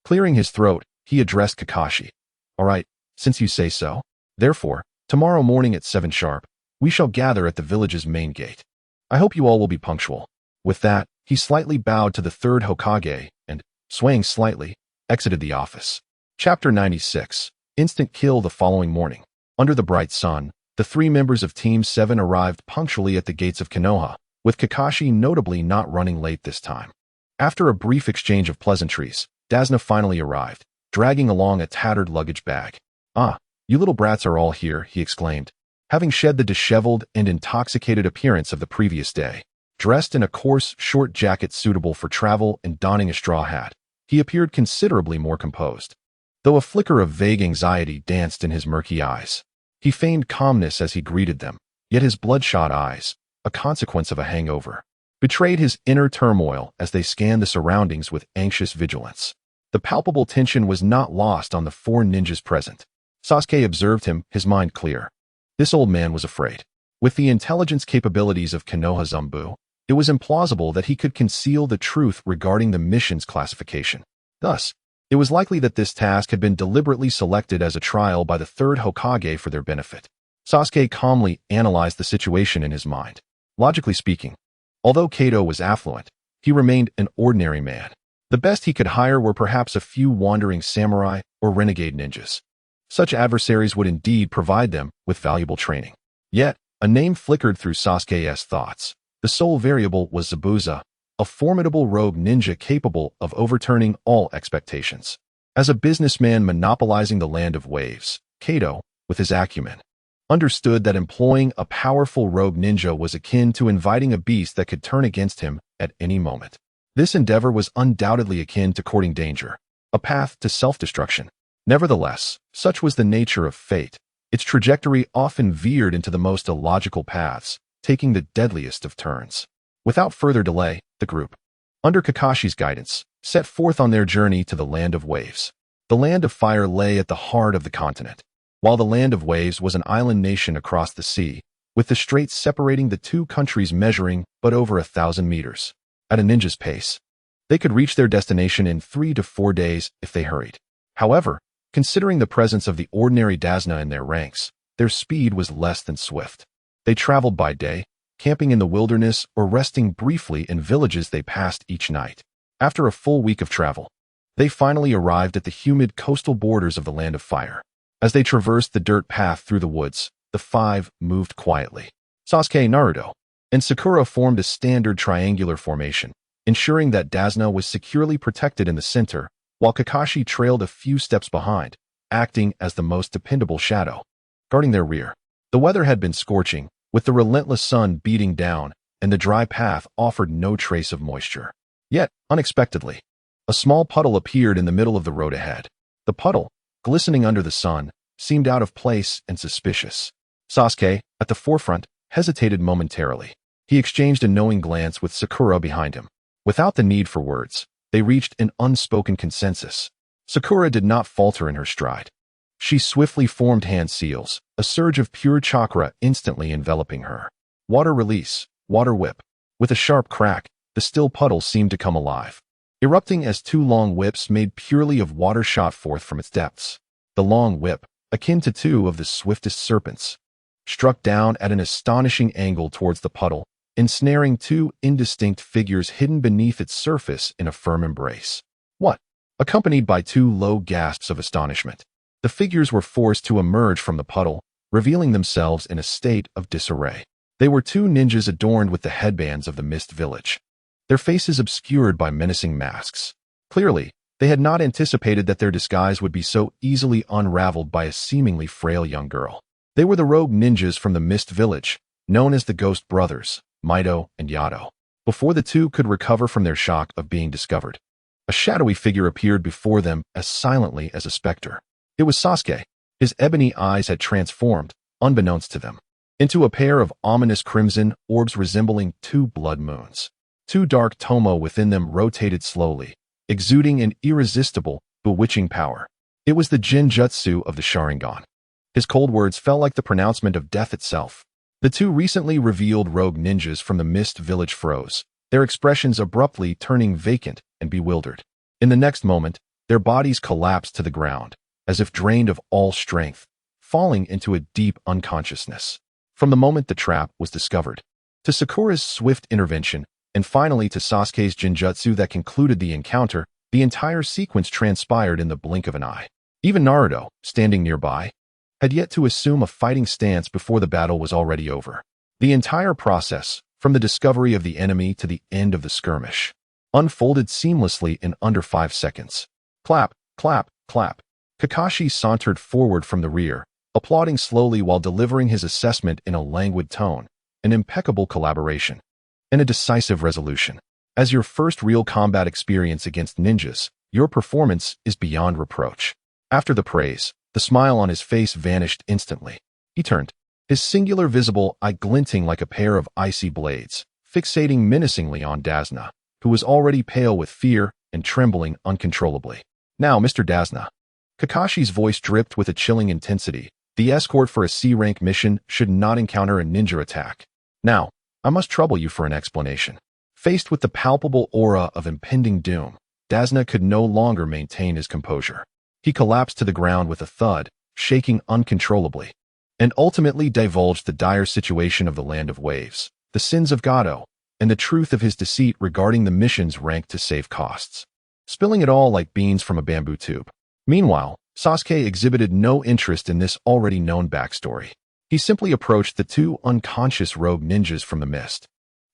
Clearing his throat, he addressed Kakashi. All right, since you say so. Therefore, tomorrow morning at 7 sharp, we shall gather at the village's main gate. I hope you all will be punctual. With that, he slightly bowed to the third Hokage and, swaying slightly, exited the office. Chapter 96. Instant kill. The following morning. Under the bright sun, the 3 members of Team 7 arrived punctually at the gates of Konoha, with Kakashi notably not running late this time. After a brief exchange of pleasantries, Dasna finally arrived, dragging along a tattered luggage bag. Ah, you little brats are all here, he exclaimed, having shed the disheveled and intoxicated appearance of the previous day. Dressed in a coarse, short jacket suitable for travel and donning a straw hat, he appeared considerably more composed. Though a flicker of vague anxiety danced in his murky eyes, he feigned calmness as he greeted them, yet his bloodshot eyes, a consequence of a hangover, betrayed his inner turmoil as they scanned the surroundings with anxious vigilance. The palpable tension was not lost on the 4 ninjas present. Sasuke observed him, his mind clear. This old man was afraid. With the intelligence capabilities of Konoha Zumbu, it was implausible that he could conceal the truth regarding the mission's classification. Thus, it was likely that this task had been deliberately selected as a trial by the 3rd Hokage for their benefit. Sasuke calmly analyzed the situation in his mind. Logically speaking, although Kato was affluent, he remained an ordinary man. The best he could hire were perhaps a few wandering samurai or renegade ninjas. Such adversaries would indeed provide them with valuable training. Yet, a name flickered through Sasuke's thoughts. The sole variable was Zabuza, a formidable rogue ninja capable of overturning all expectations. As a businessman monopolizing the land of waves, Kato, with his acumen, understood that employing a powerful rogue ninja was akin to inviting a beast that could turn against him at any moment. This endeavor was undoubtedly akin to courting danger, a path to self-destruction. Nevertheless, such was the nature of fate. Its trajectory often veered into the most illogical paths, taking the deadliest of turns. Without further delay, the group, under Kakashi's guidance, set forth on their journey to the Land of Waves. The Land of Fire lay at the heart of the continent, while the Land of Waves was an island nation across the sea, with the straits separating the 2 countries measuring but over 1,000 meters. At a ninja's pace, they could reach their destination in 3 to 4 days if they hurried. However, considering the presence of the ordinary Dasna in their ranks, their speed was less than swift. They traveled by day, camping in the wilderness or resting briefly in villages they passed each night. After a full week of travel, they finally arrived at the humid coastal borders of the Land of Fire. As they traversed the dirt path through the woods, the 5 moved quietly. Sasuke, Naruto, and Sakura formed a standard triangular formation, ensuring that Dasna was securely protected in the center, while Kakashi trailed a few steps behind, acting as the most dependable shadow, guarding their rear. The weather had been scorching, with the relentless sun beating down, and the dry path offered no trace of moisture. Yet, unexpectedly, a small puddle appeared in the middle of the road ahead. The puddle, glistening under the sun, seemed out of place and suspicious. Sasuke, at the forefront, hesitated momentarily. He exchanged a knowing glance with Sakura behind him. Without the need for words, they reached an unspoken consensus. Sakura did not falter in her stride. She swiftly formed hand seals, a surge of pure chakra instantly enveloping her. Water release, water whip. With a sharp crack, the still puddle seemed to come alive, erupting as 2 long whips made purely of water shot forth from its depths. The long whip, akin to 2 of the swiftest serpents, struck down at an astonishing angle towards the puddle, ensnaring 2 indistinct figures hidden beneath its surface in a firm embrace. What? Accompanied by 2 low gasps of astonishment, the figures were forced to emerge from the puddle, revealing themselves in a state of disarray. They were 2 ninjas adorned with the headbands of the Mist Village, their faces obscured by menacing masks. Clearly, they had not anticipated that their disguise would be so easily unraveled by a seemingly frail young girl. They were the rogue ninjas from the Mist Village, known as the Ghost Brothers, Mito and Yato. Before the 2 could recover from their shock of being discovered, a shadowy figure appeared before them as silently as a specter. It was Sasuke. His ebony eyes had transformed, unbeknownst to them, into a pair of ominous crimson orbs resembling 2 blood moons. 2 dark tomo within them rotated slowly, exuding an irresistible, bewitching power. It was the Genjutsu of the Sharingan. His cold words fell like the pronouncement of death itself. The 2 recently revealed rogue ninjas from the Mist Village froze, their expressions abruptly turning vacant and bewildered. In the next moment, their bodies collapsed to the ground, as if drained of all strength, falling into a deep unconsciousness. From the moment the trap was discovered, to Sakura's swift intervention, and finally to Sasuke's genjutsu that concluded the encounter, the entire sequence transpired in the blink of an eye. Even Naruto, standing nearby, had yet to assume a fighting stance before the battle was already over. The entire process, from the discovery of the enemy to the end of the skirmish, unfolded seamlessly in under 5 seconds. Clap, clap, clap. Kakashi sauntered forward from the rear, applauding slowly while delivering his assessment in a languid tone, an impeccable collaboration, and a decisive resolution. As your first real combat experience against ninjas, your performance is beyond reproach. After the praise, the smile on his face vanished instantly. He turned, his singular visible eye glinting like a pair of icy blades, fixating menacingly on Dazna, who was already pale with fear and trembling uncontrollably. Now, Mr. Dazna. Kakashi's voice dripped with a chilling intensity. The escort for a C-rank mission should not encounter a ninja attack. Now, I must trouble you for an explanation. Faced with the palpable aura of impending doom, Dazna could no longer maintain his composure. He collapsed to the ground with a thud, shaking uncontrollably, and ultimately divulged the dire situation of the Land of Waves, the sins of Gato, and the truth of his deceit regarding the mission's rank to save costs, spilling it all like beans from a bamboo tube. Meanwhile, Sasuke exhibited no interest in this already known backstory. He simply approached the two unconscious rogue ninjas from the mist,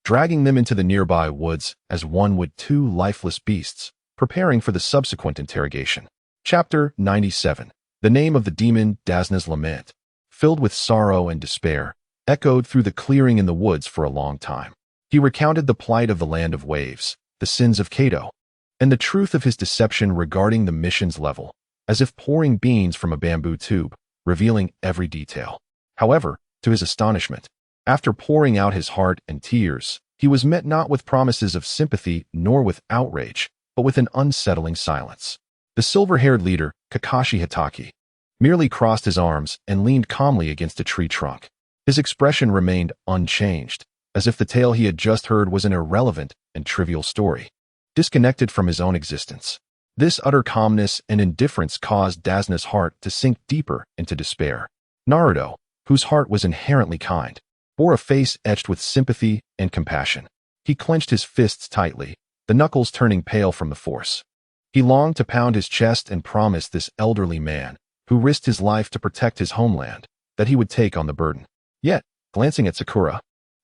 dragging them into the nearby woods as one would two lifeless beasts, preparing for the subsequent interrogation. Chapter 97. The name of the demon, Dazna's lament, filled with sorrow and despair, echoed through the clearing in the woods for a long time. He recounted the plight of the Land of Waves, the sins of Kato, and the truth of his deception regarding the mission's level, as if pouring beans from a bamboo tube, revealing every detail. However, to his astonishment, after pouring out his heart and tears, he was met not with promises of sympathy nor with outrage, but with an unsettling silence. The silver-haired leader, Kakashi Hatake, merely crossed his arms and leaned calmly against a tree trunk. His expression remained unchanged, as if the tale he had just heard was an irrelevant and trivial story, disconnected from his own existence. This utter calmness and indifference caused Dazna's heart to sink deeper into despair. Naruto, whose heart was inherently kind, bore a face etched with sympathy and compassion. He clenched his fists tightly, the knuckles turning pale from the force. He longed to pound his chest and promise this elderly man, who risked his life to protect his homeland, that he would take on the burden. Yet, glancing at Sakura,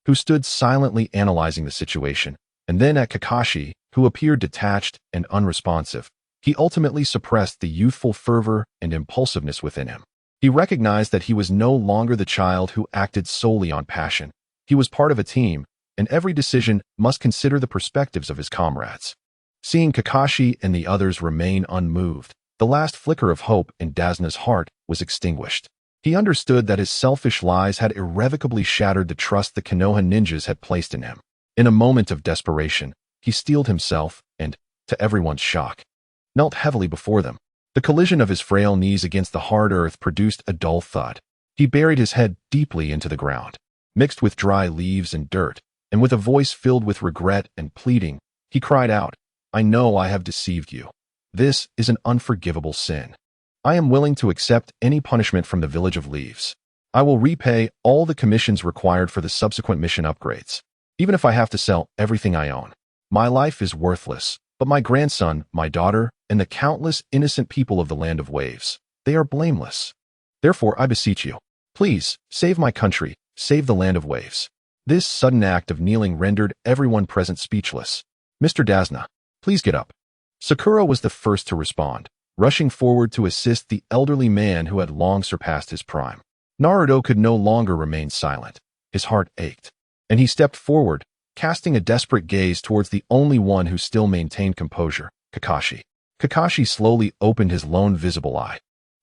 who stood silently analyzing the situation, and then at Kakashi, who appeared detached and unresponsive, he ultimately suppressed the youthful fervor and impulsiveness within him. He recognized that he was no longer the child who acted solely on passion. He was part of a team, and every decision must consider the perspectives of his comrades. Seeing Kakashi and the others remain unmoved, the last flicker of hope in Dazna's heart was extinguished. He understood that his selfish lies had irrevocably shattered the trust the Konoha ninjas had placed in him. In a moment of desperation, he steeled himself and, to everyone's shock, knelt heavily before them. The collision of his frail knees against the hard earth produced a dull thud. He buried his head deeply into the ground, mixed with dry leaves and dirt, and with a voice filled with regret and pleading, he cried out, "I know I have deceived you. This is an unforgivable sin. I am willing to accept any punishment from the Village of Leaves. I will repay all the commissions required for the subsequent mission upgrades, even if I have to sell everything I own. My life is worthless, but my grandson, my daughter, and the countless innocent people of the Land of Waves, they are blameless. Therefore, I beseech you, please, save my country, save the Land of Waves." This sudden act of kneeling rendered everyone present speechless. "Mr. Dazna, please get up." Sakura was the first to respond, rushing forward to assist the elderly man who had long surpassed his prime. Naruto could no longer remain silent. His heart ached, and he stepped forward, casting a desperate gaze towards the only one who still maintained composure, Kakashi. Kakashi slowly opened his lone visible eye,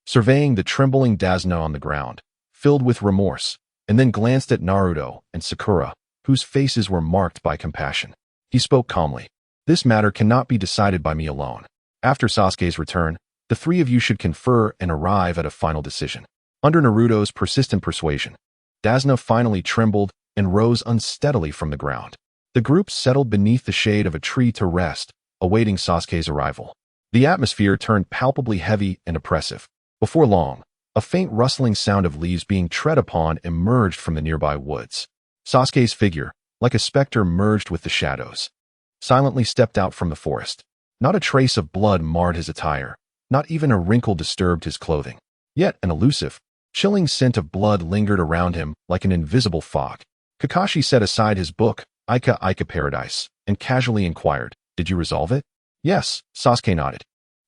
surveying the trembling Dazna on the ground, filled with remorse, and then glanced at Naruto and Sakura, whose faces were marked by compassion. He spoke calmly. "This matter cannot be decided by me alone. After Sasuke's return, the three of you should confer and arrive at a final decision." Under Naruto's persistent persuasion, Dazna finally trembled and rose unsteadily from the ground. The group settled beneath the shade of a tree to rest, awaiting Sasuke's arrival. The atmosphere turned palpably heavy and oppressive. Before long, a faint rustling sound of leaves being tread upon emerged from the nearby woods. Sasuke's figure, like a specter, merged with the shadows. Silently stepped out from the forest. Not a trace of blood marred his attire. Not even a wrinkle disturbed his clothing. Yet an elusive, chilling scent of blood lingered around him like an invisible fog. Kakashi set aside his book, Ika Paradise, and casually inquired, "Did you resolve it?" "Yes," Sasuke nodded,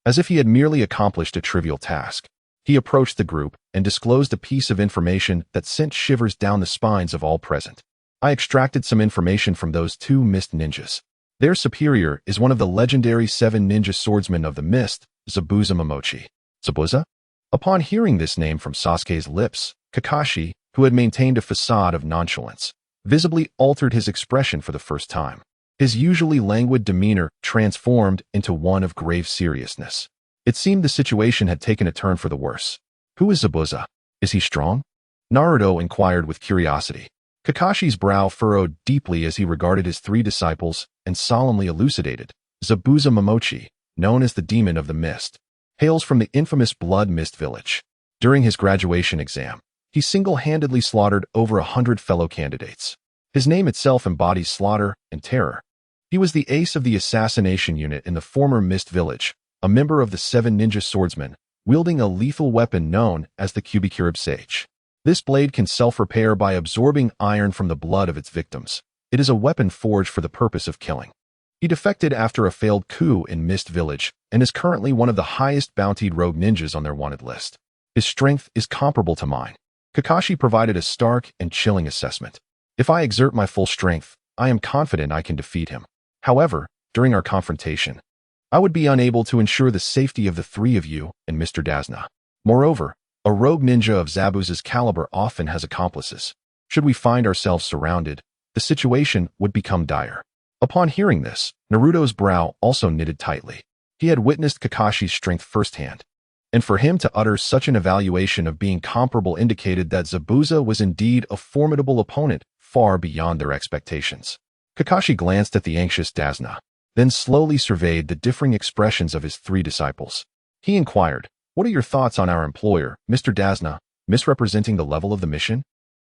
as if he had merely accomplished a trivial task. He approached the group and disclosed a piece of information that sent shivers down the spines of all present. "I extracted some information from those two mist ninjas. Their superior is one of the legendary 7 ninja swordsmen of the mist, Zabuza Momochi." Zabuza? Upon hearing this name from Sasuke's lips, Kakashi, who had maintained a facade of nonchalance, visibly altered his expression for the first time. His usually languid demeanor transformed into one of grave seriousness. It seemed the situation had taken a turn for the worse. "Who is Zabuza? Is he strong?" Naruto inquired with curiosity. Kakashi's brow furrowed deeply as he regarded his 3 disciples and solemnly elucidated. "Zabuza Momochi, known as the Demon of the Mist, hails from the infamous Blood Mist Village. During his graduation exam, he single-handedly slaughtered over 100 fellow candidates. His name itself embodies slaughter and terror. He was the ace of the assassination unit in the former Mist Village, a member of the 7 ninja swordsmen, wielding a lethal weapon known as the Kubikirib Sage. This blade can self-repair by absorbing iron from the blood of its victims. It is a weapon forged for the purpose of killing. He defected after a failed coup in Mist Village and is currently one of the highest bountied rogue ninjas on their wanted list. His strength is comparable to mine." Kakashi provided a stark and chilling assessment. "If I exert my full strength, I am confident I can defeat him. However, during our confrontation, I would be unable to ensure the safety of the 3 of you and Mr. Dasna. Moreover, a rogue ninja of Zabuza's caliber often has accomplices. Should we find ourselves surrounded, the situation would become dire." Upon hearing this, Naruto's brow also knitted tightly. He had witnessed Kakashi's strength firsthand, and for him to utter such an evaluation of being comparable indicated that Zabuza was indeed a formidable opponent far beyond their expectations. Kakashi glanced at the anxious Dasna, then slowly surveyed the differing expressions of his 3 disciples. He inquired, "What are your thoughts on our employer, Mr. Dasna, misrepresenting the level of the mission?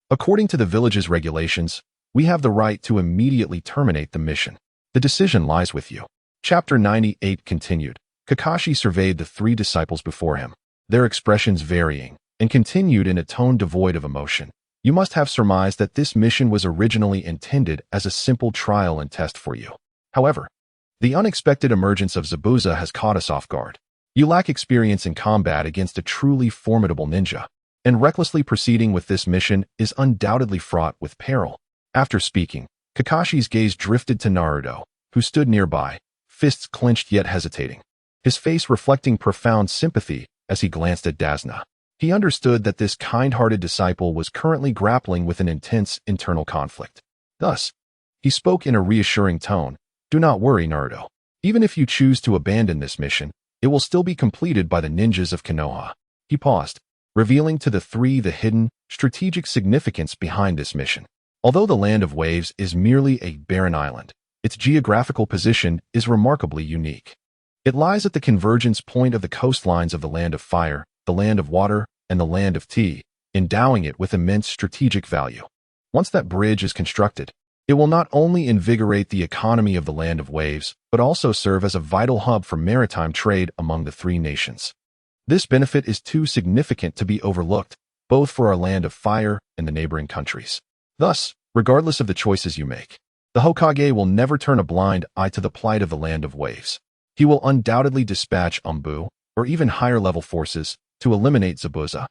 According to the village's regulations, we have the right to immediately terminate the mission. The decision lies with you." Chapter 98 continued. Kakashi surveyed the 3 disciples before him, their expressions varying, and continued in a tone devoid of emotion. "You must have surmised that this mission was originally intended as a simple trial and test for you. However, the unexpected emergence of Zabuza has caught us off guard. You lack experience in combat against a truly formidable ninja, and recklessly proceeding with this mission is undoubtedly fraught with peril." After speaking, Kakashi's gaze drifted to Naruto, who stood nearby, fists clenched yet hesitating, his face reflecting profound sympathy as he glanced at Dasna. He understood that this kind-hearted disciple was currently grappling with an intense internal conflict. Thus, he spoke in a reassuring tone, "Do not worry, Naruto. Even if you choose to abandon this mission, it will still be completed by the ninjas of Konoha." He paused, revealing to the 3 the hidden, strategic significance behind this mission. Although the Land of Waves is merely a barren island, its geographical position is remarkably unique. It lies at the convergence point of the coastlines of the Land of Fire, the Land of Water, and the Land of Tea, endowing it with immense strategic value. Once that bridge is constructed, it will not only invigorate the economy of the Land of Waves, but also serve as a vital hub for maritime trade among the 3 nations. This benefit is too significant to be overlooked, both for our Land of Fire and the neighboring countries. Thus, regardless of the choices you make, the Hokage will never turn a blind eye to the plight of the Land of Waves. He will undoubtedly dispatch Umbu, or even higher-level forces, to eliminate Zabuza,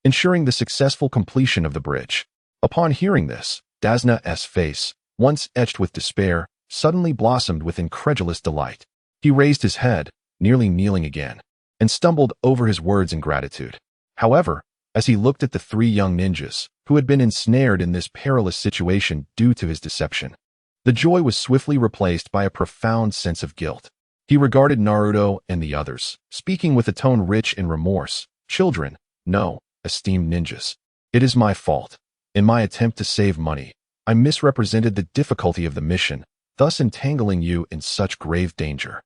ensuring the successful completion of the bridge. Upon hearing this, Dasna's face, once etched with despair, suddenly blossomed with incredulous delight. He raised his head, nearly kneeling again, and stumbled over his words in gratitude. However, as he looked at the 3 young ninjas, who had been ensnared in this perilous situation due to his deception, the joy was swiftly replaced by a profound sense of guilt. He regarded Naruto and the others, speaking with a tone rich in remorse. "Children, no, esteemed ninjas. It is my fault. In my attempt to save money, I misrepresented the difficulty of the mission, thus entangling you in such grave danger.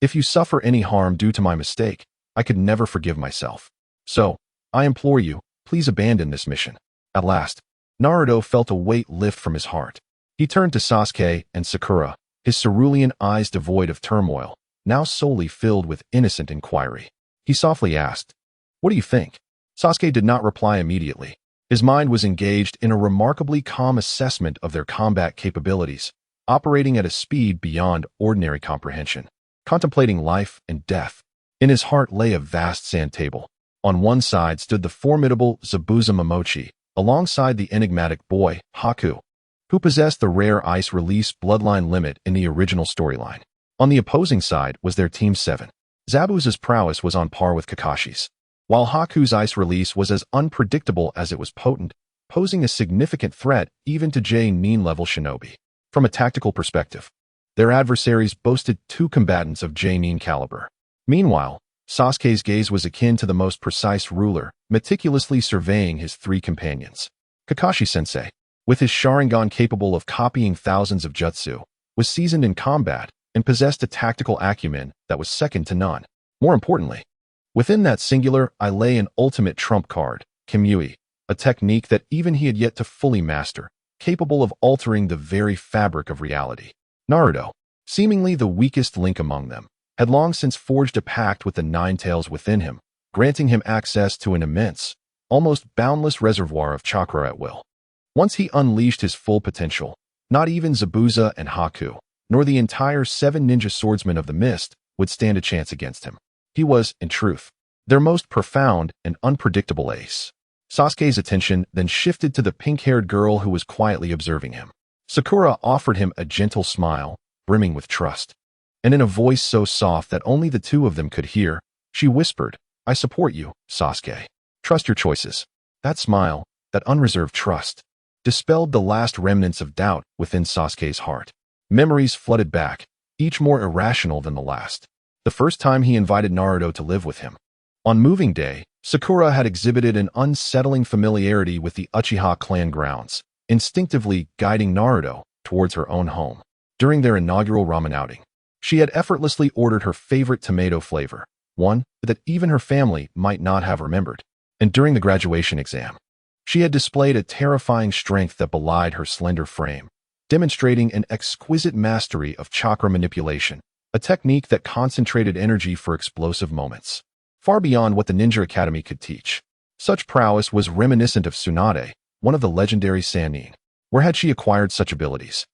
If you suffer any harm due to my mistake, I could never forgive myself. So, I implore you, please abandon this mission." At last, Naruto felt a weight lift from his heart. He turned to Sasuke and Sakura, his cerulean eyes devoid of turmoil, now solely filled with innocent inquiry. He softly asked, "What do you think?" Sasuke did not reply immediately. His mind was engaged in a remarkably calm assessment of their combat capabilities, operating at a speed beyond ordinary comprehension, contemplating life and death. In his heart lay a vast sand table. On one side stood the formidable Zabuza Momochi, alongside the enigmatic boy, Haku, who possessed the rare ice release bloodline limit in the original storyline. On the opposing side was their Team 7. Zabuza's prowess was on par with Kakashi's, while Haku's ice release was as unpredictable as it was potent, posing a significant threat even to J-Nin-level shinobi. From a tactical perspective, their adversaries boasted 2 combatants of J-Nin caliber. Meanwhile, Sasuke's gaze was akin to the most precise ruler, meticulously surveying his 3 companions. Kakashi-sensei, with his Sharingan capable of copying thousands of jutsu, was seasoned in combat and possessed a tactical acumen that was second to none. More importantly, within that singular eye lay an ultimate trump card, Kimui, a technique that even he had yet to fully master, capable of altering the very fabric of reality. Naruto, seemingly the weakest link among them, had long since forged a pact with the Nine Tails within him, granting him access to an immense, almost boundless reservoir of chakra at will. Once he unleashed his full potential, not even Zabuza and Haku, nor the entire 7 ninja swordsmen of the mist, would stand a chance against him. He was, in truth, their most profound and unpredictable ace. Sasuke's attention then shifted to the pink-haired girl who was quietly observing him. Sakura offered him a gentle smile, brimming with trust. And in a voice so soft that only the 2 of them could hear, she whispered, "I support you, Sasuke. Trust your choices." That smile, that unreserved trust, dispelled the last remnants of doubt within Sasuke's heart. Memories flooded back, each more irrational than the last. The first time he invited Naruto to live with him. On moving day, Sakura had exhibited an unsettling familiarity with the Uchiha clan grounds, instinctively guiding Naruto towards her own home. During their inaugural ramen outing, she had effortlessly ordered her favorite tomato flavor, one that even her family might not have remembered. And during the graduation exam, she had displayed a terrifying strength that belied her slender frame, demonstrating an exquisite mastery of chakra manipulation, a technique that concentrated energy for explosive moments, far beyond what the Ninja Academy could teach. Such prowess was reminiscent of Tsunade, one of the legendary Sannin. Where had she acquired such abilities?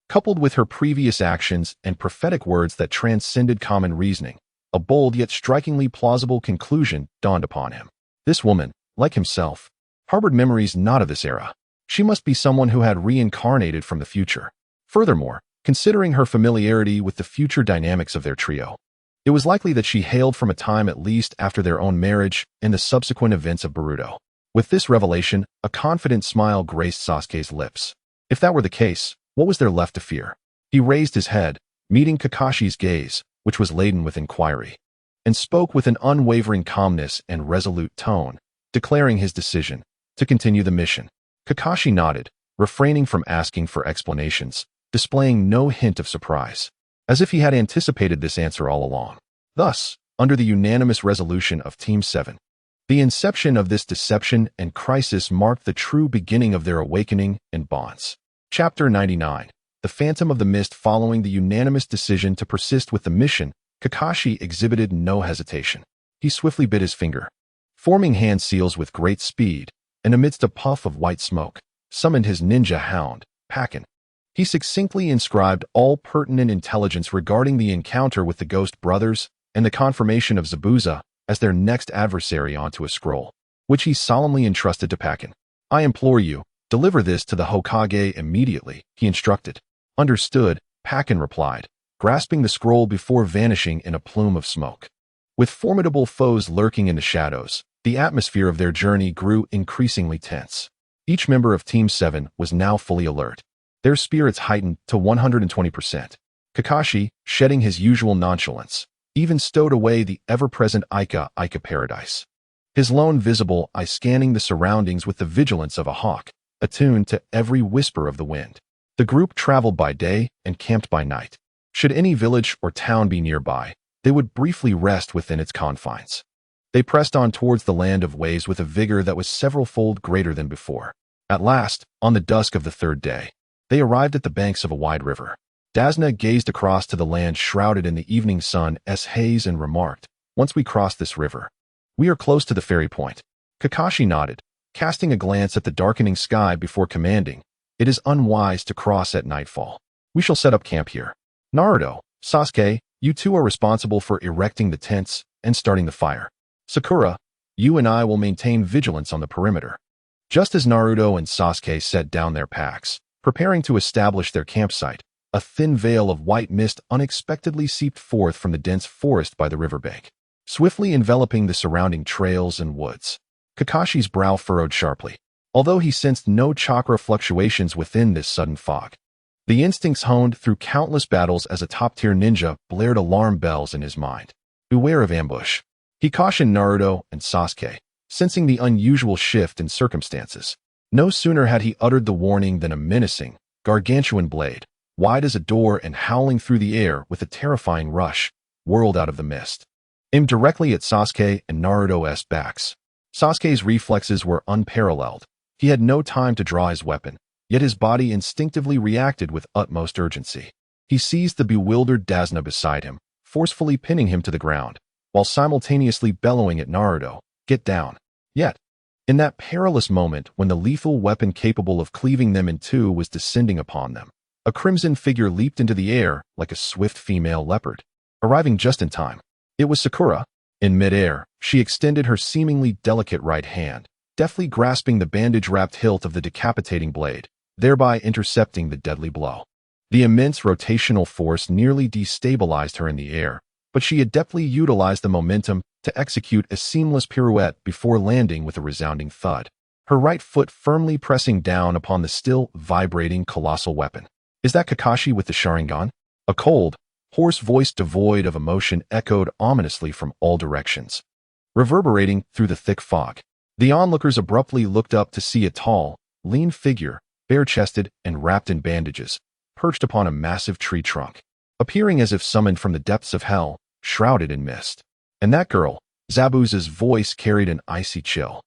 Coupled with her previous actions and prophetic words that transcended common reasoning, a bold yet strikingly plausible conclusion dawned upon him. This woman, like himself, harbored memories not of this era. She must be someone who had reincarnated from the future. Furthermore, considering her familiarity with the future dynamics of their trio, it was likely that she hailed from a time at least after their own marriage and the subsequent events of Boruto. With this revelation, a confident smile graced Sasuke's lips. If that were the case, what was there left to fear? He raised his head, meeting Kakashi's gaze, which was laden with inquiry, and spoke with an unwavering calmness and resolute tone, declaring his decision to continue the mission. Kakashi nodded, refraining from asking for explanations, displaying no hint of surprise, as if he had anticipated this answer all along. Thus, under the unanimous resolution of Team 7, the inception of this deception and crisis marked the true beginning of their awakening and bonds. Chapter 99. The Phantom of the Mist. Following the unanimous decision to persist with the mission, Kakashi exhibited no hesitation. He swiftly bit his finger, forming hand seals with great speed, and amidst a puff of white smoke, summoned his ninja hound, Pakin. He succinctly inscribed all pertinent intelligence regarding the encounter with the Ghost Brothers and the confirmation of Zabuza as their next adversary onto a scroll, which he solemnly entrusted to Pakin. "I implore you, deliver this to the Hokage immediately," he instructed. "Understood," Pakin replied, grasping the scroll before vanishing in a plume of smoke. With formidable foes lurking in the shadows, the atmosphere of their journey grew increasingly tense. Each member of Team 7 was now fully alert, their spirits heightened to 120%. Kakashi, shedding his usual nonchalance, even stowed away the ever-present Ica paradise, his lone visible eye scanning the surroundings with the vigilance of a hawk, attuned to every whisper of the wind. The group traveled by day and camped by night. Should any village or town be nearby, they would briefly rest within its confines. They pressed on towards the land of waves with a vigor that was several-fold greater than before. At last, on the dusk of the third day, they arrived at the banks of a wide river. Dasna gazed across to the land shrouded in the evening sun's haze and remarked, "Once we cross this river, we are close to the ferry point." Kakashi nodded, casting a glance at the darkening sky before commanding, "It is unwise to cross at nightfall. We shall set up camp here. Naruto, Sasuke, you two are responsible for erecting the tents and starting the fire. Sakura, you and I will maintain vigilance on the perimeter." Just as Naruto and Sasuke set down their packs, preparing to establish their campsite, a thin veil of white mist unexpectedly seeped forth from the dense forest by the riverbank, swiftly enveloping the surrounding trails and woods. Kakashi's brow furrowed sharply, although he sensed no chakra fluctuations within this sudden fog. The instincts honed through countless battles as a top-tier ninja blared alarm bells in his mind. Beware of ambush. He cautioned Naruto and Sasuke, sensing the unusual shift in circumstances. No sooner had he uttered the warning than a menacing, gargantuan blade, wide as a door and howling through the air with a terrifying rush, whirled out of the mist, aimed directly at Sasuke and Naruto's backs. Sasuke's reflexes were unparalleled. He had no time to draw his weapon, yet his body instinctively reacted with utmost urgency. He seized the bewildered Dasna beside him, forcefully pinning him to the ground, while simultaneously bellowing at Naruto, "Get down." Yet, in that perilous moment when the lethal weapon capable of cleaving them in two was descending upon them, a crimson figure leaped into the air like a swift female leopard, arriving just in time. It was Sakura. In midair, she extended her seemingly delicate right hand, deftly grasping the bandage-wrapped hilt of the decapitating blade, thereby intercepting the deadly blow. The immense rotational force nearly destabilized her in the air, but she adeptly utilized the momentum to execute a seamless pirouette before landing with a resounding thud, her right foot firmly pressing down upon the still vibrating colossal weapon. "Is that Kakashi with the Sharingan?" A cold, hoarse voice devoid of emotion echoed ominously from all directions, reverberating through the thick fog. The onlookers abruptly looked up to see a tall, lean figure, bare-chested and wrapped in bandages, perched upon a massive tree trunk, appearing as if summoned from the depths of hell, shrouded in mist. And that girl, Zabuza's voice carried an icy chill.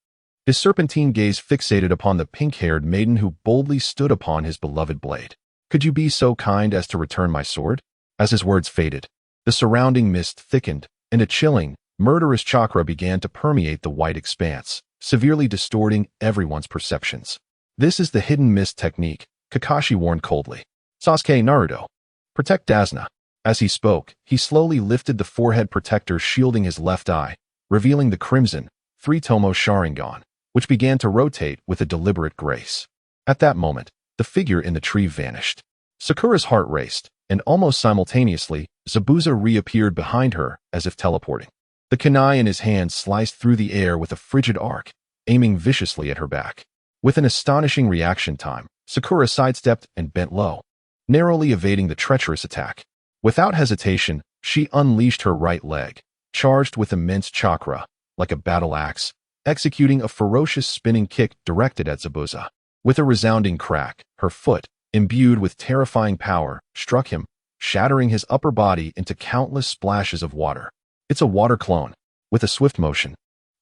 His serpentine gaze fixated upon the pink-haired maiden who boldly stood upon his beloved blade. "Could you be so kind as to return my sword?" As his words faded, the surrounding mist thickened, and a chilling, murderous chakra began to permeate the white expanse, severely distorting everyone's perceptions. "This is the hidden mist technique," Kakashi warned coldly. "Sasuke, Naruto, protect Dasna." As he spoke, he slowly lifted the forehead protector shielding his left eye, revealing the crimson, three-tomo Sharingan, which began to rotate with a deliberate grace. At that moment, the figure in the tree vanished. Sakura's heart raced, and almost simultaneously, Zabuza reappeared behind her as if teleporting. The kunai in his hand sliced through the air with a frigid arc, aiming viciously at her back. With an astonishing reaction time, Sakura sidestepped and bent low, narrowly evading the treacherous attack. Without hesitation, she unleashed her right leg, charged with immense chakra, like a battle axe, executing a ferocious spinning kick directed at Zabuza. With a resounding crack, her foot, imbued with terrifying power, struck him, shattering his upper body into countless splashes of water. "It's a water clone." With a swift motion,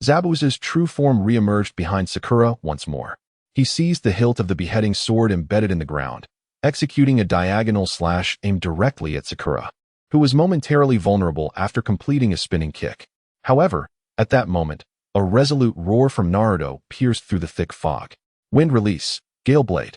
Zabuza's true form reemerged behind Sakura once more. He seized the hilt of the beheading sword embedded in the ground, executing a diagonal slash aimed directly at Sakura, who was momentarily vulnerable after completing a spinning kick. However, at that moment, a resolute roar from Naruto pierced through the thick fog. "Wind release, Gale Blade."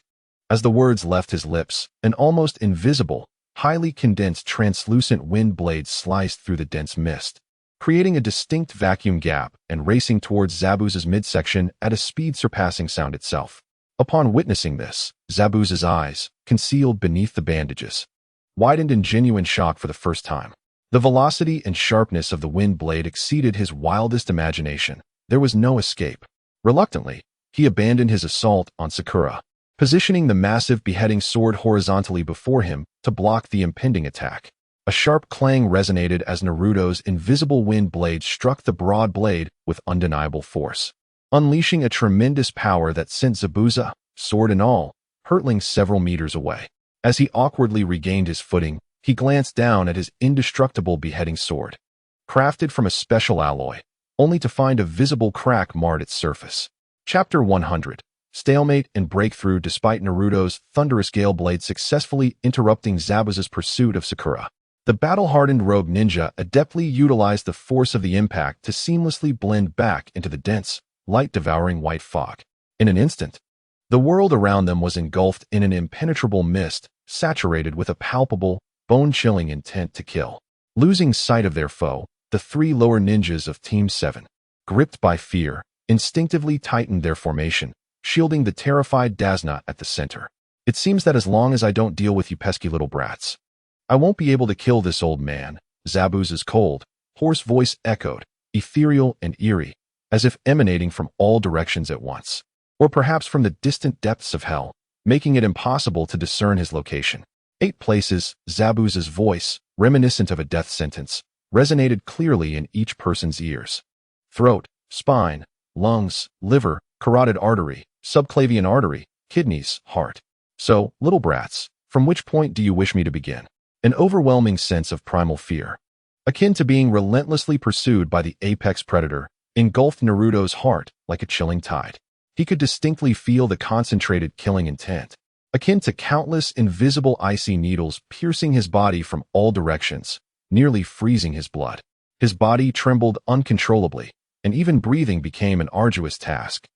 As the words left his lips, an almost invisible, highly condensed translucent wind blade sliced through the dense mist, creating a distinct vacuum gap and racing towards Zabuza's midsection at a speed surpassing sound itself. Upon witnessing this, Zabuza's eyes, concealed beneath the bandages, widened in genuine shock for the first time. The velocity and sharpness of the wind blade exceeded his wildest imagination. There was no escape. Reluctantly, he abandoned his assault on Sakura, positioning the massive beheading sword horizontally before him to block the impending attack. A sharp clang resonated as Naruto's invisible wind blade struck the broad blade with undeniable force, unleashing a tremendous power that sent Zabuza, sword and all, hurtling several meters away. As he awkwardly regained his footing, he glanced down at his indestructible beheading sword, crafted from a special alloy, only to find a visible crack marred its surface. Chapter 100. Stalemate and breakthrough despite Naruto's thunderous gale blade successfully interrupting Zabuza's pursuit of Sakura. The battle-hardened rogue ninja adeptly utilized the force of the impact to seamlessly blend back into the dense, light-devouring white fog. In an instant, the world around them was engulfed in an impenetrable mist, saturated with a palpable, bone-chilling intent to kill. Losing sight of their foe, the three lower ninjas of Team 7, gripped by fear, instinctively tightened their formation, shielding the terrified Dazna at the center. It seems that as long as I don't deal with you pesky little brats, I won't be able to kill this old man. Zabuza's cold, hoarse voice echoed, ethereal and eerie, as if emanating from all directions at once, or perhaps from the distant depths of hell, making it impossible to discern his location. 8 places, Zabuza's voice, reminiscent of a death sentence, resonated clearly in each person's ears. Throat, spine, lungs, liver, carotid artery, subclavian artery, kidneys, heart. So, little brats, from which point do you wish me to begin? An overwhelming sense of primal fear, akin to being relentlessly pursued by the apex predator, engulfed Naruto's heart like a chilling tide. He could distinctly feel the concentrated killing intent, akin to countless invisible icy needles piercing his body from all directions, nearly freezing his blood. His body trembled uncontrollably, and even breathing became an arduous task.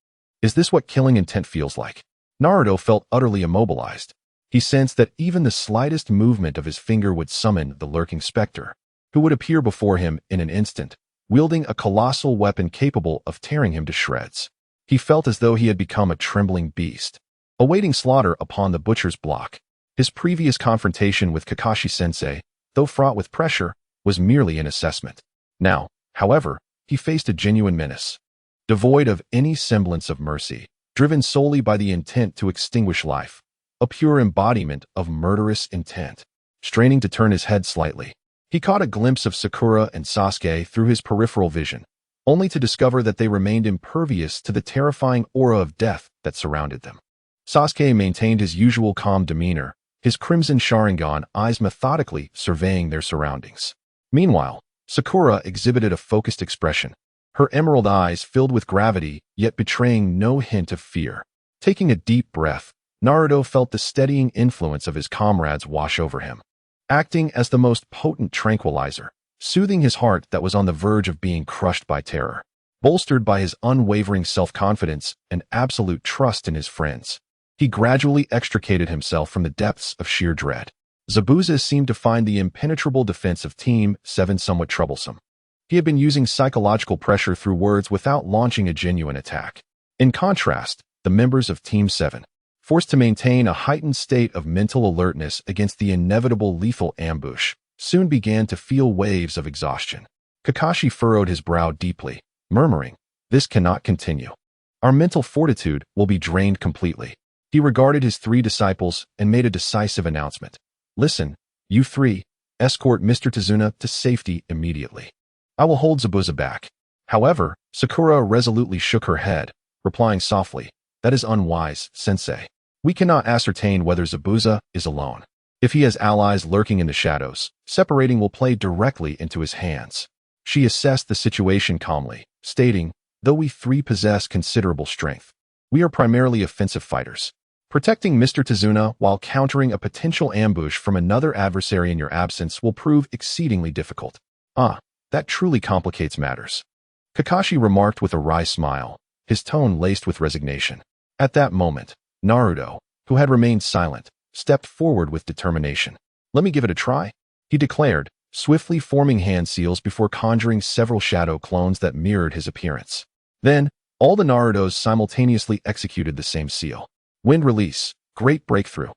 Is this what killing intent feels like? Naruto felt utterly immobilized. He sensed that even the slightest movement of his finger would summon the lurking specter, who would appear before him in an instant, wielding a colossal weapon capable of tearing him to shreds. He felt as though he had become a trembling beast, awaiting slaughter upon the butcher's block. His previous confrontation with Kakashi-sensei, though fraught with pressure, was merely an assessment. Now, however, he faced a genuine menace, devoid of any semblance of mercy, driven solely by the intent to extinguish life, a pure embodiment of murderous intent. Straining to turn his head slightly, he caught a glimpse of Sakura and Sasuke through his peripheral vision, only to discover that they remained impervious to the terrifying aura of death that surrounded them. Sasuke maintained his usual calm demeanor, his crimson Sharingan eyes methodically surveying their surroundings. Meanwhile, Sakura exhibited a focused expression, her emerald eyes filled with gravity yet betraying no hint of fear. Taking a deep breath, Naruto felt the steadying influence of his comrades wash over him, acting as the most potent tranquilizer, soothing his heart that was on the verge of being crushed by terror. Bolstered by his unwavering self-confidence and absolute trust in his friends, he gradually extricated himself from the depths of sheer dread. Zabuza seemed to find the impenetrable defense of Team 7 somewhat troublesome. He had been using psychological pressure through words without launching a genuine attack. In contrast, the members of Team 7, forced to maintain a heightened state of mental alertness against the inevitable lethal ambush, soon began to feel waves of exhaustion. Kakashi furrowed his brow deeply, murmuring, "This cannot continue. Our mental fortitude will be drained completely." He regarded his 3 disciples and made a decisive announcement. "Listen, you 3, escort Mr. Tazuna to safety immediately. I will hold Zabuza back." However, Sakura resolutely shook her head, replying softly, "That is unwise, sensei. We cannot ascertain whether Zabuza is alone. If he has allies lurking in the shadows, separating will play directly into his hands." She assessed the situation calmly, stating, "Though we 3 possess considerable strength, we are primarily offensive fighters. Protecting Mr. Tazuna while countering a potential ambush from another adversary in your absence will prove exceedingly difficult." That truly complicates matters," Kakashi remarked with a wry smile, his tone laced with resignation. At that moment, Naruto, who had remained silent, stepped forward with determination. "Let me give it a try," he declared, swiftly forming hand seals before conjuring several shadow clones that mirrored his appearance. Then, all the Narutos simultaneously executed the same seal. Wind release, great breakthrough.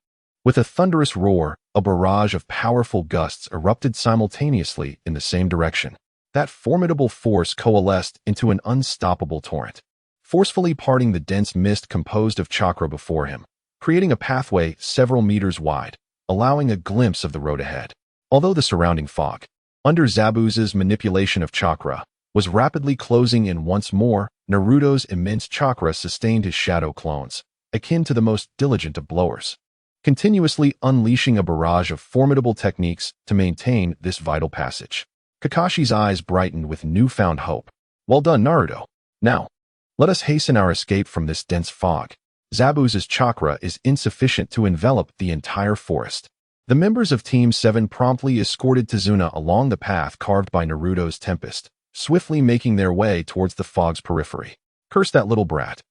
With a thunderous roar, a barrage of powerful gusts erupted simultaneously in the same direction. That formidable force coalesced into an unstoppable torrent, forcefully parting the dense mist composed of chakra before him, creating a pathway several meters wide, allowing a glimpse of the road ahead. Although the surrounding fog, under Zabuza's manipulation of chakra, was rapidly closing in once more, Naruto's immense chakra sustained his shadow clones, akin to the most diligent of blowers. continuously unleashing a barrage of formidable techniques to maintain this vital passage. Kakashi's eyes brightened with newfound hope. Well done, Naruto. Now, let us hasten our escape from this dense fog. Zabuza's chakra is insufficient to envelop the entire forest. The members of Team 7 promptly escorted Tazuna along the path carved by Naruto's tempest, swiftly making their way towards the fog's periphery. Curse that little brat.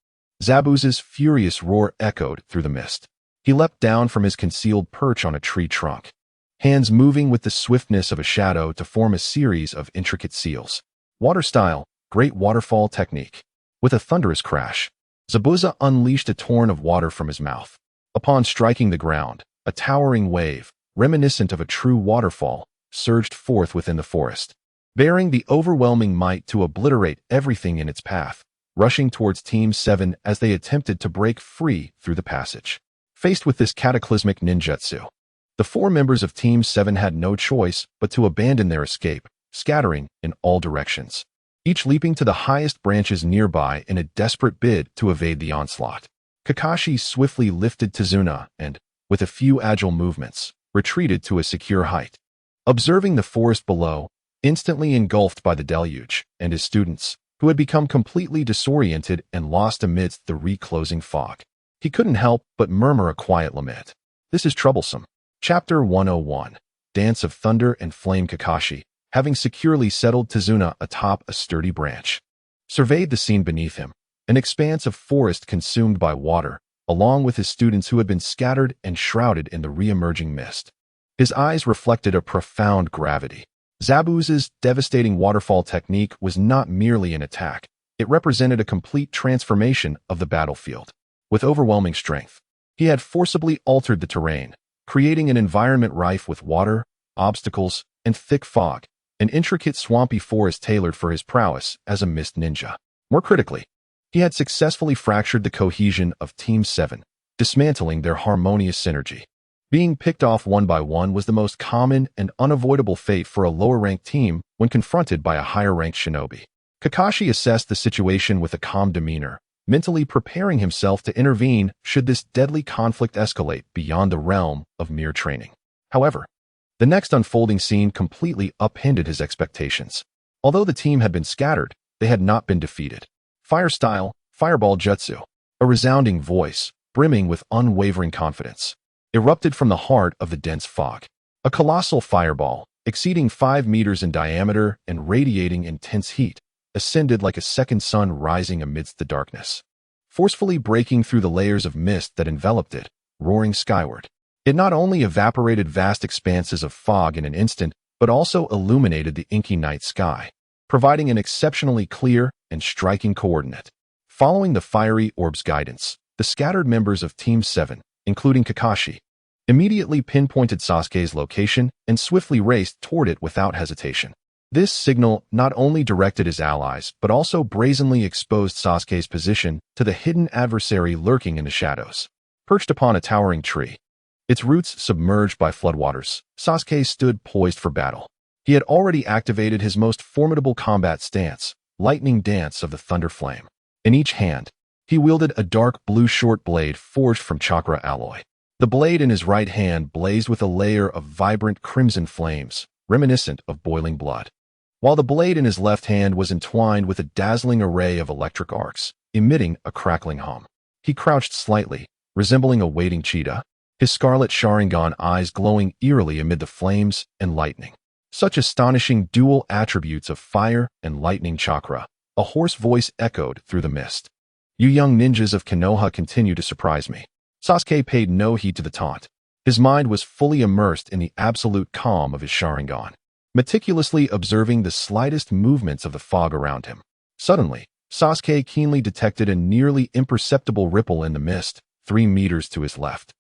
Zabuza's furious roar echoed through the mist. He leapt down from his concealed perch on a tree trunk, hands moving with the swiftness of a shadow to form a series of intricate seals. Water style, great waterfall technique. With a thunderous crash, Zabuza unleashed a torrent of water from his mouth. Upon striking the ground, a towering wave, reminiscent of a true waterfall, surged forth within the forest, bearing the overwhelming might to obliterate everything in its path, rushing towards Team 7 as they attempted to break free through the passage. Faced with this cataclysmic ninjutsu, the 4 members of Team 7 had no choice but to abandon their escape, scattering in all directions, each leaping to the highest branches nearby in a desperate bid to evade the onslaught. Kakashi swiftly lifted Tazuna and, with a few agile movements, retreated to a secure height. Observing the forest below, instantly engulfed by the deluge, and his students, who had become completely disoriented and lost amidst the reclosing fog, he couldn't help but murmur a quiet lament. This is troublesome. Chapter 101. Dance of Thunder and Flame. Kakashi, having securely settled Tazuna atop a sturdy branch, surveyed the scene beneath him, an expanse of forest consumed by water, along with his students who had been scattered and shrouded in the re-emerging mist. His eyes reflected a profound gravity. Zabuza's devastating waterfall technique was not merely an attack, it represented a complete transformation of the battlefield. With overwhelming strength, he had forcibly altered the terrain, creating an environment rife with water, obstacles, and thick fog, an intricate swampy forest tailored for his prowess as a mist ninja. More critically, he had successfully fractured the cohesion of Team 7, dismantling their harmonious synergy. Being picked off one by one was the most common and unavoidable fate for a lower-ranked team when confronted by a higher-ranked shinobi. Kakashi assessed the situation with a calm demeanor, mentally preparing himself to intervene should this deadly conflict escalate beyond the realm of mere training. However, the next unfolding scene completely upended his expectations. Although the team had been scattered, they had not been defeated. Fire style, fireball jutsu, a resounding voice, brimming with unwavering confidence, erupted from the heart of the dense fog. A colossal fireball, exceeding 5 meters in diameter and radiating intense heat, ascended like a second sun rising amidst the darkness, forcefully breaking through the layers of mist that enveloped it, roaring skyward. It not only evaporated vast expanses of fog in an instant, but also illuminated the inky night sky, providing an exceptionally clear and striking coordinate. Following the fiery orb's guidance, the scattered members of Team 7, including Kakashi, immediately pinpointed Sasuke's location and swiftly raced toward it without hesitation. This signal not only directed his allies, but also brazenly exposed Sasuke's position to the hidden adversary lurking in the shadows. Perched upon a towering tree, its roots submerged by floodwaters, Sasuke stood poised for battle. He had already activated his most formidable combat stance, Lightning Dance of the Thunder Flame. In each hand, he wielded a dark blue short blade forged from chakra alloy. The blade in his right hand blazed with a layer of vibrant crimson flames, reminiscent of boiling blood, while the blade in his left hand was entwined with a dazzling array of electric arcs, emitting a crackling hum. He crouched slightly, resembling a waiting cheetah, his scarlet Sharingan eyes glowing eerily amid the flames and lightning. Such astonishing dual attributes of fire and lightning chakra, a hoarse voice echoed through the mist. You young ninjas of Konoha continue to surprise me. Sasuke paid no heed to the taunt. His mind was fully immersed in the absolute calm of his Sharingan, meticulously observing the slightest movements of the fog around him. Suddenly, Sasuke keenly detected a nearly imperceptible ripple in the mist, 3 meters to his left,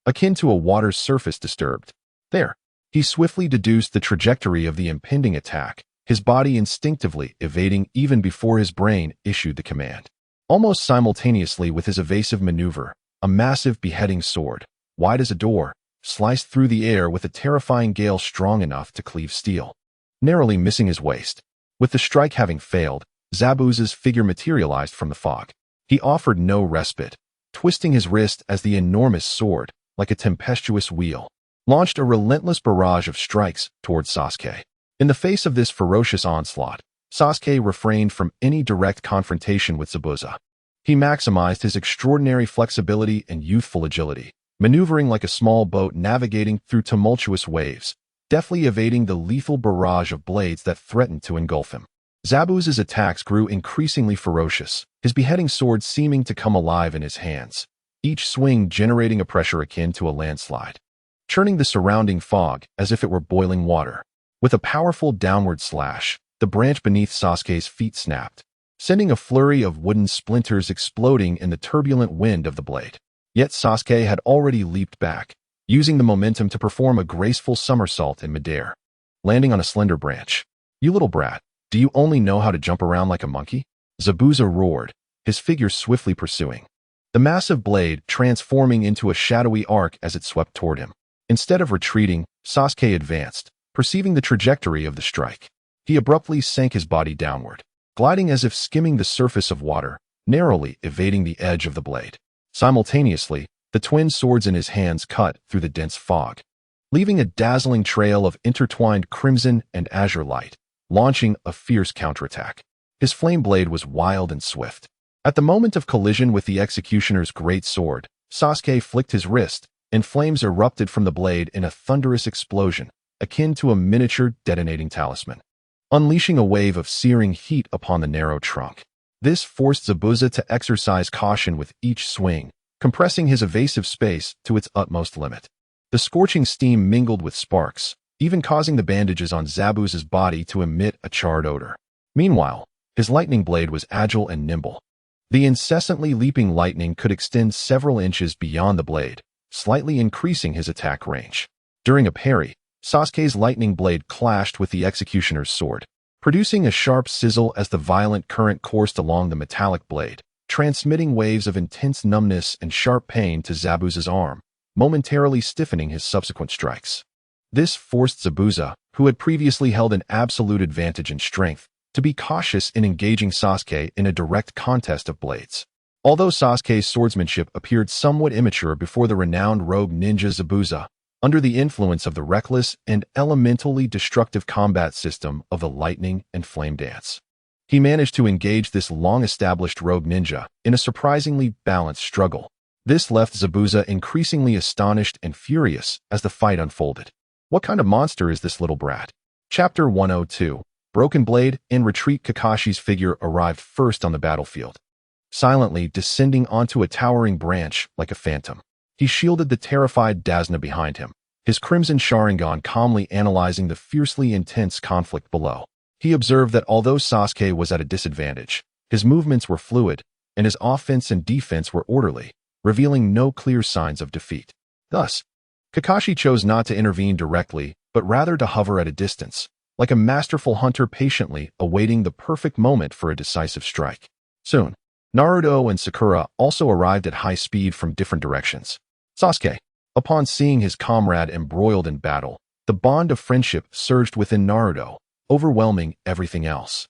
akin to a water's surface disturbed. There, he swiftly deduced the trajectory of the impending attack, his body instinctively evading even before his brain issued the command. Almost simultaneously with his evasive maneuver, a massive beheading sword, wide as a door, sliced through the air with a terrifying gale strong enough to cleave steel, narrowly missing his waist. With the strike having failed, Zabuza's figure materialized from the fog. He offered no respite, twisting his wrist as the enormous sword, like a tempestuous wheel, launched a relentless barrage of strikes towards Sasuke. In the face of this ferocious onslaught, Sasuke refrained from any direct confrontation with Zabuza. He maximized his extraordinary flexibility and youthful agility, maneuvering like a small boat navigating through tumultuous waves, deftly evading the lethal barrage of blades that threatened to engulf him. Zabuza's attacks grew increasingly ferocious, his beheading sword seeming to come alive in his hands, each swing generating a pressure akin to a landslide, churning the surrounding fog as if it were boiling water. With a powerful downward slash, the branch beneath Sasuke's feet snapped, sending a flurry of wooden splinters exploding in the turbulent wind of the blade. Yet Sasuke had already leaped back, using the momentum to perform a graceful somersault in midair, landing on a slender branch. "You little brat, do you only know how to jump around like a monkey?" Zabuza roared, his figure swiftly pursuing, the massive blade transforming into a shadowy arc as it swept toward him. Instead of retreating, Sasuke advanced, perceiving the trajectory of the strike. He abruptly sank his body downward, gliding as if skimming the surface of water, narrowly evading the edge of the blade. Simultaneously, the twin swords in his hands cut through the dense fog, leaving a dazzling trail of intertwined crimson and azure light, launching a fierce counterattack. His flame blade was wild and swift. At the moment of collision with the executioner's great sword, Sasuke flicked his wrist, and flames erupted from the blade in a thunderous explosion, akin to a miniature detonating talisman, unleashing a wave of searing heat upon the narrow trunk. This forced Zabuza to exercise caution with each swing, compressing his evasive space to its utmost limit. The scorching steam mingled with sparks, even causing the bandages on Zabuza's body to emit a charred odor. Meanwhile, his lightning blade was agile and nimble. The incessantly leaping lightning could extend several inches beyond the blade, slightly increasing his attack range. During a parry, Sasuke's lightning blade clashed with the executioner's sword, producing a sharp sizzle as the violent current coursed along the metallic blade, transmitting waves of intense numbness and sharp pain to Zabuza's arm, momentarily stiffening his subsequent strikes. This forced Zabuza, who had previously held an absolute advantage in strength, to be cautious in engaging Sasuke in a direct contest of blades. Although Sasuke's swordsmanship appeared somewhat immature before the renowned rogue ninja Zabuza, under the influence of the reckless and elementally destructive combat system of the lightning and flame dance, he managed to engage this long-established rogue ninja in a surprisingly balanced struggle. This left Zabuza increasingly astonished and furious as the fight unfolded. What kind of monster is this little brat? Chapter 102. Broken Blade. In retreat, Kakashi's figure arrived first on the battlefield, silently descending onto a towering branch like a phantom. He shielded the terrified Dasna behind him, his crimson Sharingan calmly analyzing the fiercely intense conflict below. He observed that although Sasuke was at a disadvantage, his movements were fluid, and his offense and defense were orderly, revealing no clear signs of defeat. Thus, Kakashi chose not to intervene directly, but rather to hover at a distance, like a masterful hunter patiently awaiting the perfect moment for a decisive strike. Soon, Naruto and Sakura also arrived at high speed from different directions. Sasuke, upon seeing his comrade embroiled in battle, the bond of friendship surged within Naruto, overwhelming everything else.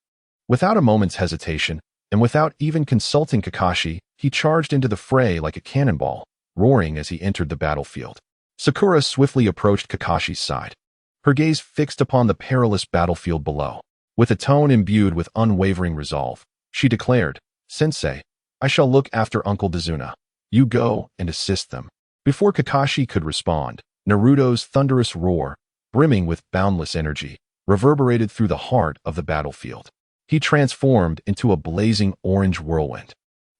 Without a moment's hesitation, and without even consulting Kakashi, he charged into the fray like a cannonball, roaring as he entered the battlefield. Sakura swiftly approached Kakashi's side, her gaze fixed upon the perilous battlefield below. With a tone imbued with unwavering resolve, she declared, "Sensei, I shall look after Uncle Dazuna. You go and assist them." Before Kakashi could respond, Naruto's thunderous roar, brimming with boundless energy, reverberated through the heart of the battlefield. He transformed into a blazing orange whirlwind,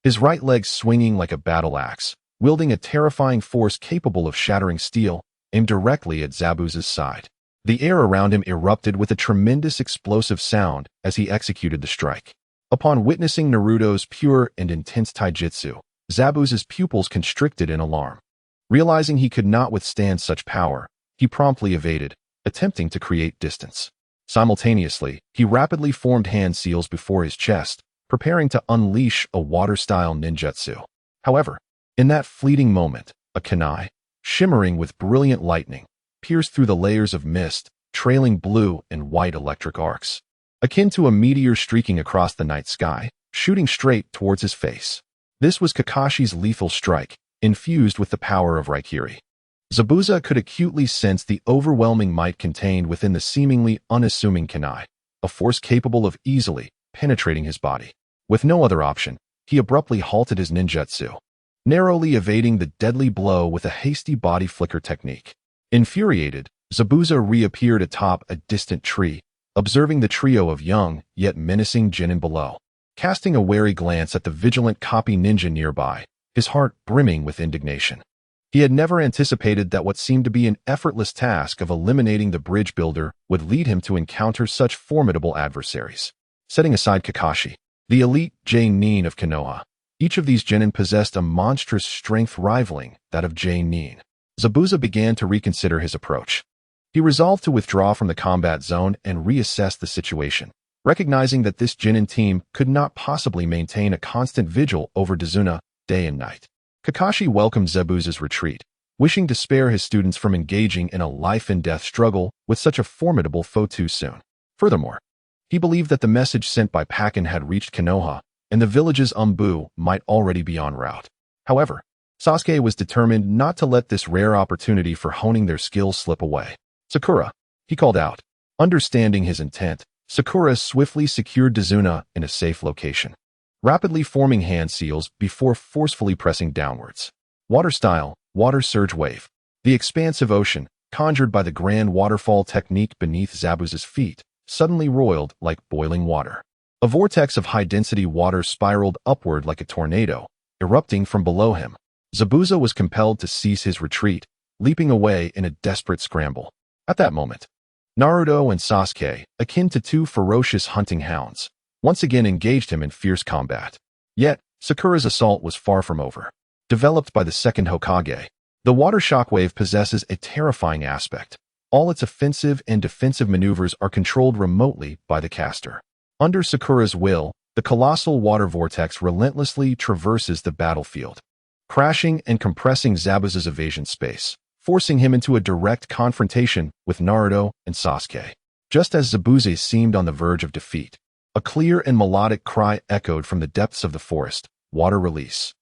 his right leg swinging like a battle axe, wielding a terrifying force capable of shattering steel, aimed directly at Zabuza's side. The air around him erupted with a tremendous explosive sound as he executed the strike. Upon witnessing Naruto's pure and intense taijutsu, Zabuza's pupils constricted in alarm. Realizing he could not withstand such power, he promptly evaded, attempting to create distance. Simultaneously, he rapidly formed hand seals before his chest, preparing to unleash a water-style ninjutsu. However, in that fleeting moment, a kunai, shimmering with brilliant lightning, pierced through the layers of mist, trailing blue and white electric arcs, akin to a meteor streaking across the night sky, shooting straight towards his face. This was Kakashi's lethal strike, infused with the power of Raikiri. Zabuza could acutely sense the overwhelming might contained within the seemingly unassuming kunai, a force capable of easily penetrating his body. With no other option, he abruptly halted his ninjutsu, narrowly evading the deadly blow with a hasty body flicker technique. Infuriated, Zabuza reappeared atop a distant tree, observing the trio of young, yet menacing genin below. Casting a wary glance at the vigilant copy ninja nearby, his heart brimming with indignation. He had never anticipated that what seemed to be an effortless task of eliminating the bridge builder would lead him to encounter such formidable adversaries. Setting aside Kakashi, the elite J-Nin of Konoha, each of these genin possessed a monstrous strength rivaling that of J-Nin. Zabuza began to reconsider his approach. He resolved to withdraw from the combat zone and reassess the situation, recognizing that this genin team could not possibly maintain a constant vigil over Dazuna day and night. Kakashi welcomed Zabuza's retreat, wishing to spare his students from engaging in a life-and-death struggle with such a formidable foe too soon. Furthermore, he believed that the message sent by Pakken had reached Konoha, and the village's Umbu might already be en route. However, Sasuke was determined not to let this rare opportunity for honing their skills slip away. "Sakura," he called out. Understanding his intent, Sakura swiftly secured Dazuna in a safe location, rapidly forming hand seals before forcefully pressing downwards. Water style, water surge wave. The expansive ocean, conjured by the grand waterfall technique beneath Zabuza's feet, suddenly roiled like boiling water. A vortex of high-density water spiraled upward like a tornado, erupting from below him. Zabuza was compelled to cease his retreat, leaping away in a desperate scramble. At that moment, Naruto and Sasuke, akin to two ferocious hunting hounds, once again engaged him in fierce combat. Yet, Sakura's assault was far from over. Developed by the second Hokage, the water shockwave possesses a terrifying aspect. All its offensive and defensive maneuvers are controlled remotely by the caster. Under Sakura's will, the colossal water vortex relentlessly traverses the battlefield, crashing and compressing Zabuza's evasion space, forcing him into a direct confrontation with Naruto and Sasuke. Just as Zabuza seemed on the verge of defeat, a clear and melodic cry echoed from the depths of the forest. Water release.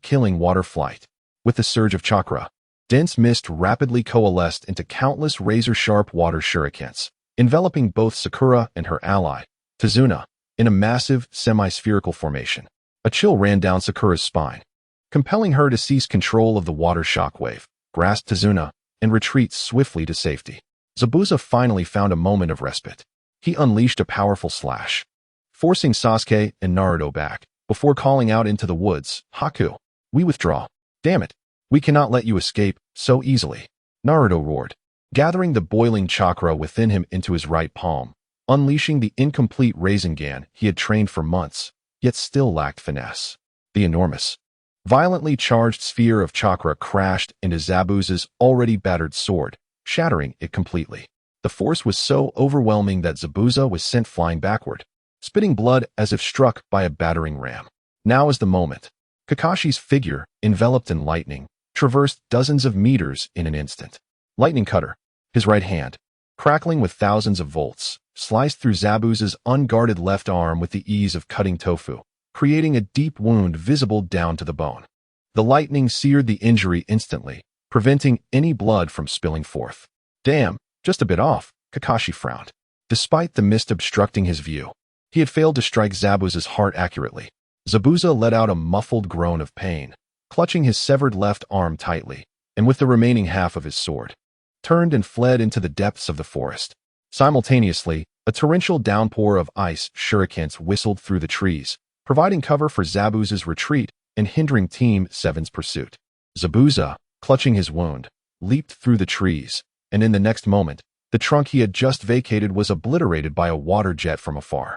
Killing water flight. With the surge of chakra, dense mist rapidly coalesced into countless razor-sharp water shurikens, enveloping both Sakura and her ally, Tazuna, in a massive, semi-spherical formation. A chill ran down Sakura's spine, compelling her to seize control of the water shockwave, grasp Tazuna, and retreat swiftly to safety. Zabuza finally found a moment of respite. He unleashed a powerful slash, forcing Sasuke and Naruto back, before calling out into the woods, "Haku, we withdraw. Damn it, we cannot let you escape so easily." Naruto roared, gathering the boiling chakra within him into his right palm, unleashing the incomplete Rasengan he had trained for months, yet still lacked finesse. The enormous, violently charged sphere of chakra crashed into Zabuza's already battered sword, shattering it completely. The force was so overwhelming that Zabuza was sent flying backward, spitting blood as if struck by a battering ram. Now is the moment. Kakashi's figure, enveloped in lightning, traversed dozens of meters in an instant. Lightning cutter, his right hand, crackling with thousands of volts, sliced through Zabuza's unguarded left arm with the ease of cutting tofu, creating a deep wound visible down to the bone. The lightning seared the injury instantly, preventing any blood from spilling forth. "Damn, just a bit off," Kakashi frowned. Despite the mist obstructing his view, he had failed to strike Zabuza's heart accurately. Zabuza let out a muffled groan of pain, clutching his severed left arm tightly, and with the remaining half of his sword, turned and fled into the depths of the forest. Simultaneously, a torrential downpour of ice shurikens whistled through the trees, providing cover for Zabuza's retreat and hindering Team 7's pursuit. Zabuza, clutching his wound, leaped through the trees, and in the next moment, the trunk he had just vacated was obliterated by a water jet from afar.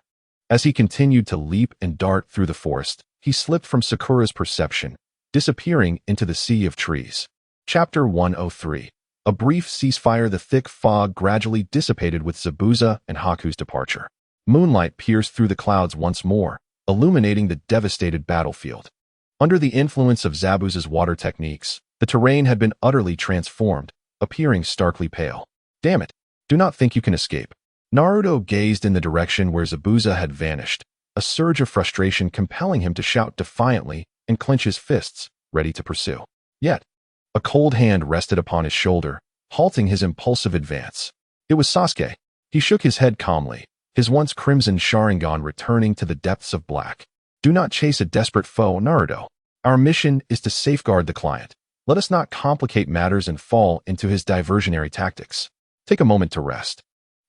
As he continued to leap and dart through the forest, he slipped from Sakura's perception, disappearing into the sea of trees. Chapter 103. A brief ceasefire. The thick fog gradually dissipated with Zabuza and Haku's departure. Moonlight pierced through the clouds once more, illuminating the devastated battlefield. Under the influence of Zabuza's water techniques, the terrain had been utterly transformed, appearing starkly pale. "Damn it, do not think you can escape." Naruto gazed in the direction where Zabuza had vanished, a surge of frustration compelling him to shout defiantly and clench his fists, ready to pursue. Yet, A cold hand rested upon his shoulder, halting his impulsive advance. It was Sasuke. He shook his head calmly, his once crimson Sharingan returning to the depths of black. Do not chase a desperate foe, Naruto. Our mission is to safeguard the client. Let us not complicate matters and fall into his diversionary tactics. Take a moment to rest.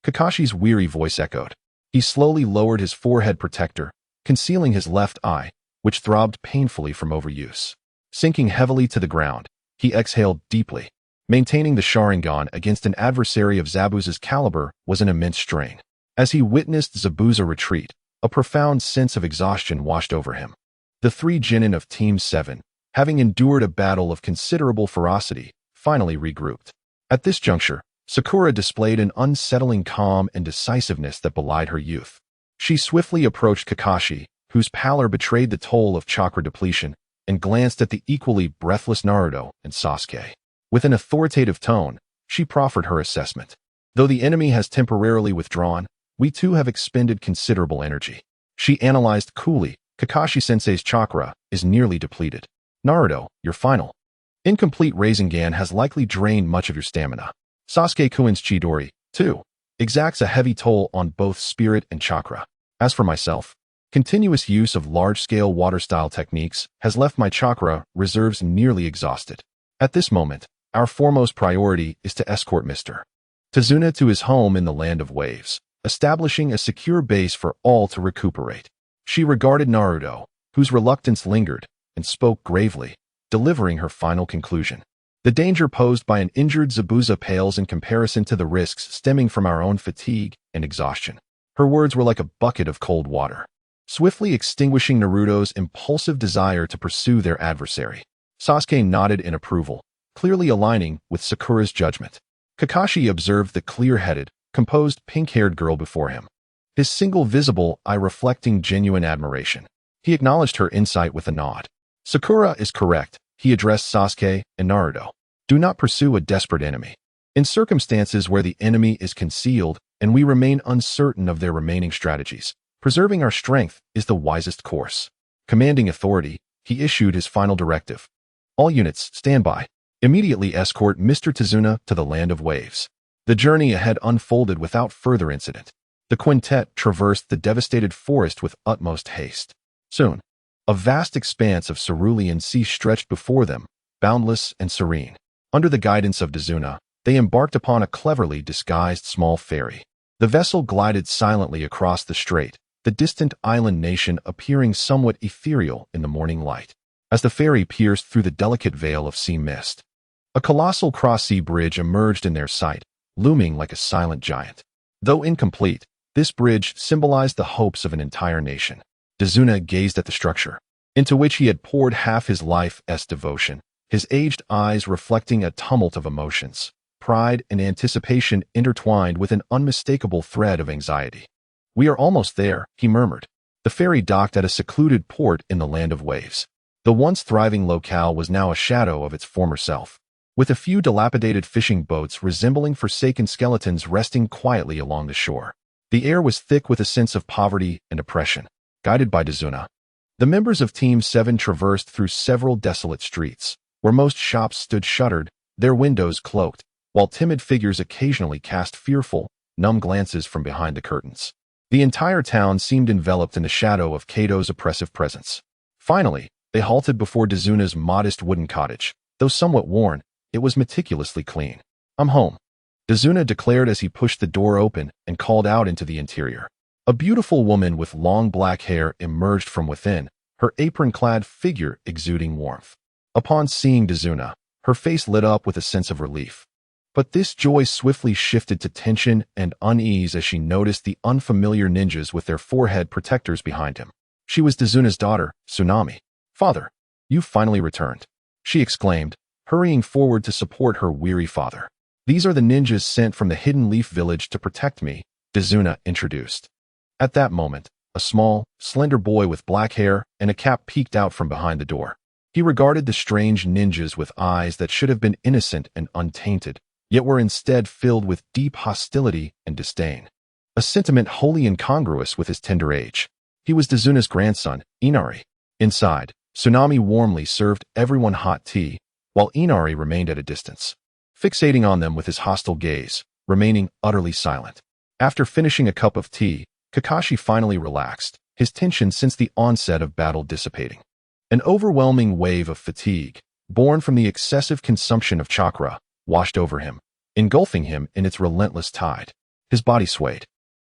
Kakashi's weary voice echoed. He slowly lowered his forehead protector, concealing his left eye, which throbbed painfully from overuse. Sinking heavily to the ground, he exhaled deeply. Maintaining the Sharingan against an adversary of Zabuza's caliber was an immense strain. As he witnessed Zabuza retreat, a profound sense of exhaustion washed over him. The three genin of Team 7, having endured a battle of considerable ferocity, finally regrouped. At this juncture, Sakura displayed an unsettling calm and decisiveness that belied her youth. She swiftly approached Kakashi, whose pallor betrayed the toll of chakra depletion, and glanced at the equally breathless Naruto and Sasuke. With an authoritative tone, she proffered her assessment. Though the enemy has temporarily withdrawn, we too have expended considerable energy. She analyzed coolly. Kakashi-sensei's chakra is nearly depleted. Naruto, your final. Incomplete Rasengan has likely drained much of your stamina. Sasuke-kun's Chidori, too, exacts a heavy toll on both spirit and chakra. As for myself, continuous use of large-scale water-style techniques has left my chakra reserves nearly exhausted. At this moment, our foremost priority is to escort Mr. Tazuna to his home in the Land of Waves, establishing a secure base for all to recuperate. She regarded Naruto, whose reluctance lingered, and spoke gravely, delivering her final conclusion. The danger posed by an injured Zabuza pales in comparison to the risks stemming from our own fatigue and exhaustion. Her words were like a bucket of cold water, swiftly extinguishing Naruto's impulsive desire to pursue their adversary. Sasuke nodded in approval, clearly aligning with Sakura's judgment. Kakashi observed the clear-headed, composed pink-haired girl before him, his single visible eye reflecting genuine admiration. He acknowledged her insight with a nod. Sakura is correct, he addressed Sasuke and Naruto. Do not pursue a desperate enemy. In circumstances where the enemy is concealed and we remain uncertain of their remaining strategies, preserving our strength is the wisest course. Commanding authority, he issued his final directive. All units, stand by. Immediately escort Mr. Tazuna to the Land of Waves. The journey ahead unfolded without further incident. The quintet traversed the devastated forest with utmost haste. Soon, a vast expanse of cerulean sea stretched before them, boundless and serene. Under the guidance of Tazuna, they embarked upon a cleverly disguised small ferry. The vessel glided silently across the strait, the distant island nation appearing somewhat ethereal in the morning light. As the ferry pierced through the delicate veil of sea mist, a colossal cross-sea bridge emerged in their sight, looming like a silent giant. Though incomplete, this bridge symbolized the hopes of an entire nation. Tazuna gazed at the structure, into which he had poured half his life's devotion, his aged eyes reflecting a tumult of emotions, pride and anticipation intertwined with an unmistakable thread of anxiety. We are almost there, he murmured. The ferry docked at a secluded port in the Land of Waves. The once thriving locale was now a shadow of its former self, with a few dilapidated fishing boats resembling forsaken skeletons resting quietly along the shore. The air was thick with a sense of poverty and oppression. Guided by Tazuna, the members of Team 7 traversed through several desolate streets, where most shops stood shuttered, their windows cloaked, while timid figures occasionally cast fearful, numb glances from behind the curtains. The entire town seemed enveloped in the shadow of Kato's oppressive presence. Finally, they halted before Tazuna's modest wooden cottage. Though somewhat worn, it was meticulously clean. I'm home, Tazuna declared as he pushed the door open and called out into the interior. A beautiful woman with long black hair emerged from within, her apron-clad figure exuding warmth. Upon seeing Tazuna, her face lit up with a sense of relief. But this joy swiftly shifted to tension and unease as she noticed the unfamiliar ninjas with their forehead protectors behind him. She was Tazuna's daughter, Tsunami. Father, you finally returned, she exclaimed, hurrying forward to support her weary father. These are the ninjas sent from the Hidden Leaf Village to protect me, Tazuna introduced. At that moment, a small, slender boy with black hair and a cap peeked out from behind the door. He regarded the strange ninjas with eyes that should have been innocent and untainted, yet were instead filled with deep hostility and disdain, a sentiment wholly incongruous with his tender age. He was Tazuna's grandson, Inari. Inside, Tsunami warmly served everyone hot tea, while Inari remained at a distance, fixating on them with his hostile gaze, remaining utterly silent. After finishing a cup of tea, Kakashi finally relaxed, his tension since the onset of battle dissipating. An overwhelming wave of fatigue, born from the excessive consumption of chakra, washed over him, engulfing him in its relentless tide. His body swayed,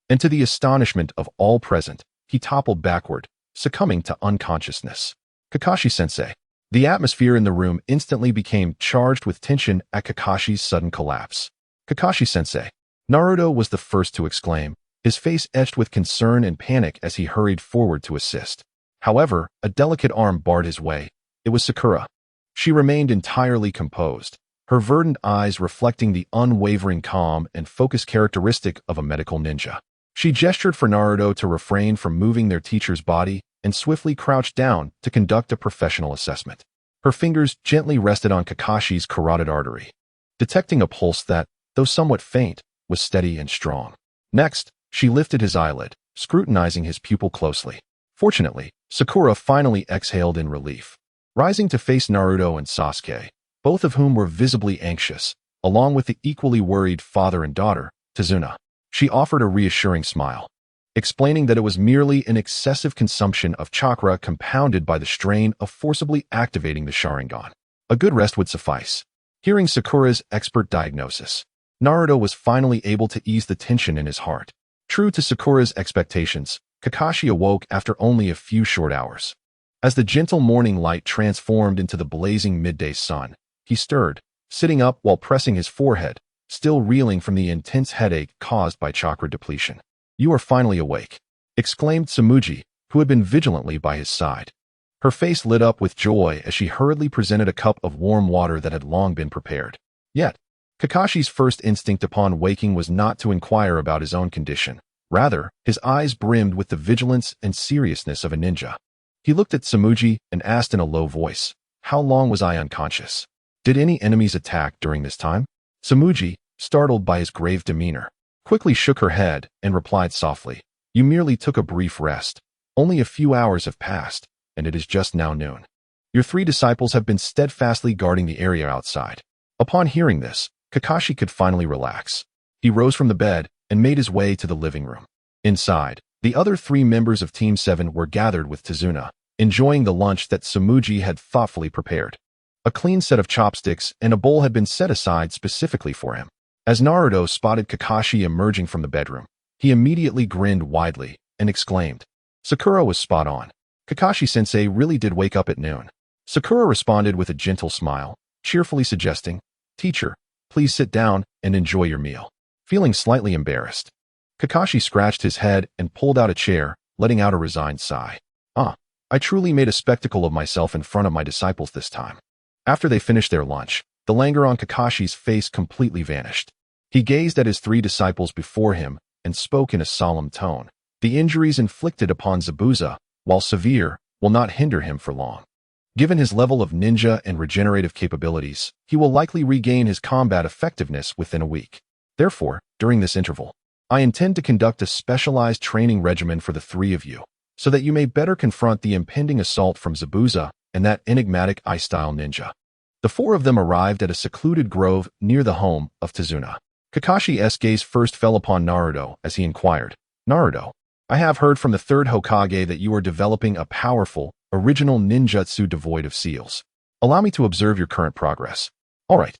and to the astonishment of all present, he toppled backward, succumbing to unconsciousness. Kakashi-sensei. The atmosphere in the room instantly became charged with tension at Kakashi's sudden collapse. Kakashi-sensei. Naruto was the first to exclaim, his face etched with concern and panic as he hurried forward to assist. However, a delicate arm barred his way. It was Sakura. She remained entirely composed, her verdant eyes reflecting the unwavering calm and focus characteristic of a medical ninja. She gestured for Naruto to refrain from moving their teacher's body and swiftly crouched down to conduct a professional assessment. Her fingers gently rested on Kakashi's carotid artery, detecting a pulse that, though somewhat faint, was steady and strong. Next, she lifted his eyelid, scrutinizing his pupil closely. Fortunately, Sakura finally exhaled in relief, rising to face Naruto and Sasuke, both of whom were visibly anxious, along with the equally worried father and daughter, Tazuna. She offered a reassuring smile, explaining that it was merely an excessive consumption of chakra compounded by the strain of forcibly activating the Sharingan. A good rest would suffice. Hearing Sakura's expert diagnosis, Naruto was finally able to ease the tension in his heart. True to Sakura's expectations, Kakashi awoke after only a few short hours. As the gentle morning light transformed into the blazing midday sun, he stirred, sitting up while pressing his forehead, still reeling from the intense headache caused by chakra depletion. "You are finally awake," exclaimed Tsukuyomi, who had been vigilantly by his side. Her face lit up with joy as she hurriedly presented a cup of warm water that had long been prepared. Yet, Kakashi's first instinct upon waking was not to inquire about his own condition. Rather, his eyes brimmed with the vigilance and seriousness of a ninja. He looked at Tsukuyomi and asked in a low voice, "How long was I unconscious? Did any enemies attack during this time?" Tsukuyomi, startled by his grave demeanor, quickly shook her head and replied softly, "You merely took a brief rest. Only a few hours have passed, and it is just now noon. Your 3 disciples have been steadfastly guarding the area outside." Upon hearing this, Kakashi could finally relax. He rose from the bed and made his way to the living room. Inside, the other 3 members of Team 7 were gathered with Tazuna, enjoying the lunch that Tsukuyomi had thoughtfully prepared. A clean set of chopsticks and a bowl had been set aside specifically for him. As Naruto spotted Kakashi emerging from the bedroom, he immediately grinned widely and exclaimed, "Sakura was spot on. Kakashi-sensei really did wake up at noon." Sakura responded with a gentle smile, cheerfully suggesting, "Teacher, please sit down and enjoy your meal." Feeling slightly embarrassed, Kakashi scratched his head and pulled out a chair, letting out a resigned sigh. I truly made a spectacle of myself in front of my disciples this time." After they finished their lunch, the languor on Kakashi's face completely vanished. He gazed at his 3 disciples before him and spoke in a solemn tone. "The injuries inflicted upon Zabuza, while severe, will not hinder him for long. Given his level of ninja and regenerative capabilities, he will likely regain his combat effectiveness within a week. Therefore, during this interval, I intend to conduct a specialized training regimen for the 3 of you, so that you may better confront the impending assault from Zabuza and that enigmatic ice-style ninja." The 4 of them arrived at a secluded grove near the home of Tazuna. Kakashi's gaze first fell upon Naruto as he inquired, "Naruto, I have heard from the 3rd Hokage that you are developing a powerful, original ninjutsu devoid of seals. Allow me to observe your current progress." "All right."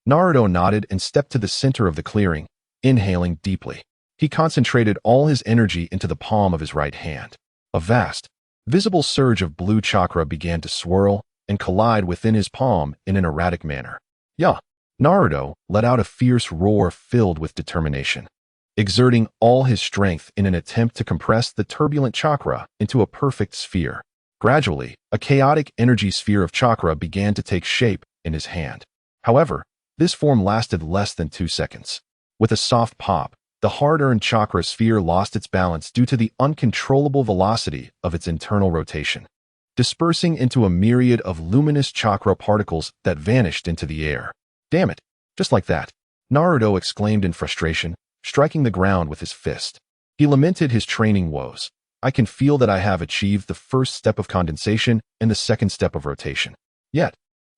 Naruto nodded and stepped to the center of the clearing, inhaling deeply. He concentrated all his energy into the palm of his right hand. A vast, visible surge of blue chakra began to swirl and collide within his palm in an erratic manner. "Yeah." Naruto let out a fierce roar filled with determination, exerting all his strength in an attempt to compress the turbulent chakra into a perfect sphere. Gradually, a chaotic energy sphere of chakra began to take shape in his hand. However, this form lasted less than 2 seconds. With a soft pop, the hard-earned chakra sphere lost its balance due to the uncontrollable velocity of its internal rotation, dispersing into a myriad of luminous chakra particles that vanished into the air. "Damn it, just like that," Naruto exclaimed in frustration, striking the ground with his fist. He lamented his training woes. "I can feel that I have achieved the first step of condensation and the second step of rotation. Yet,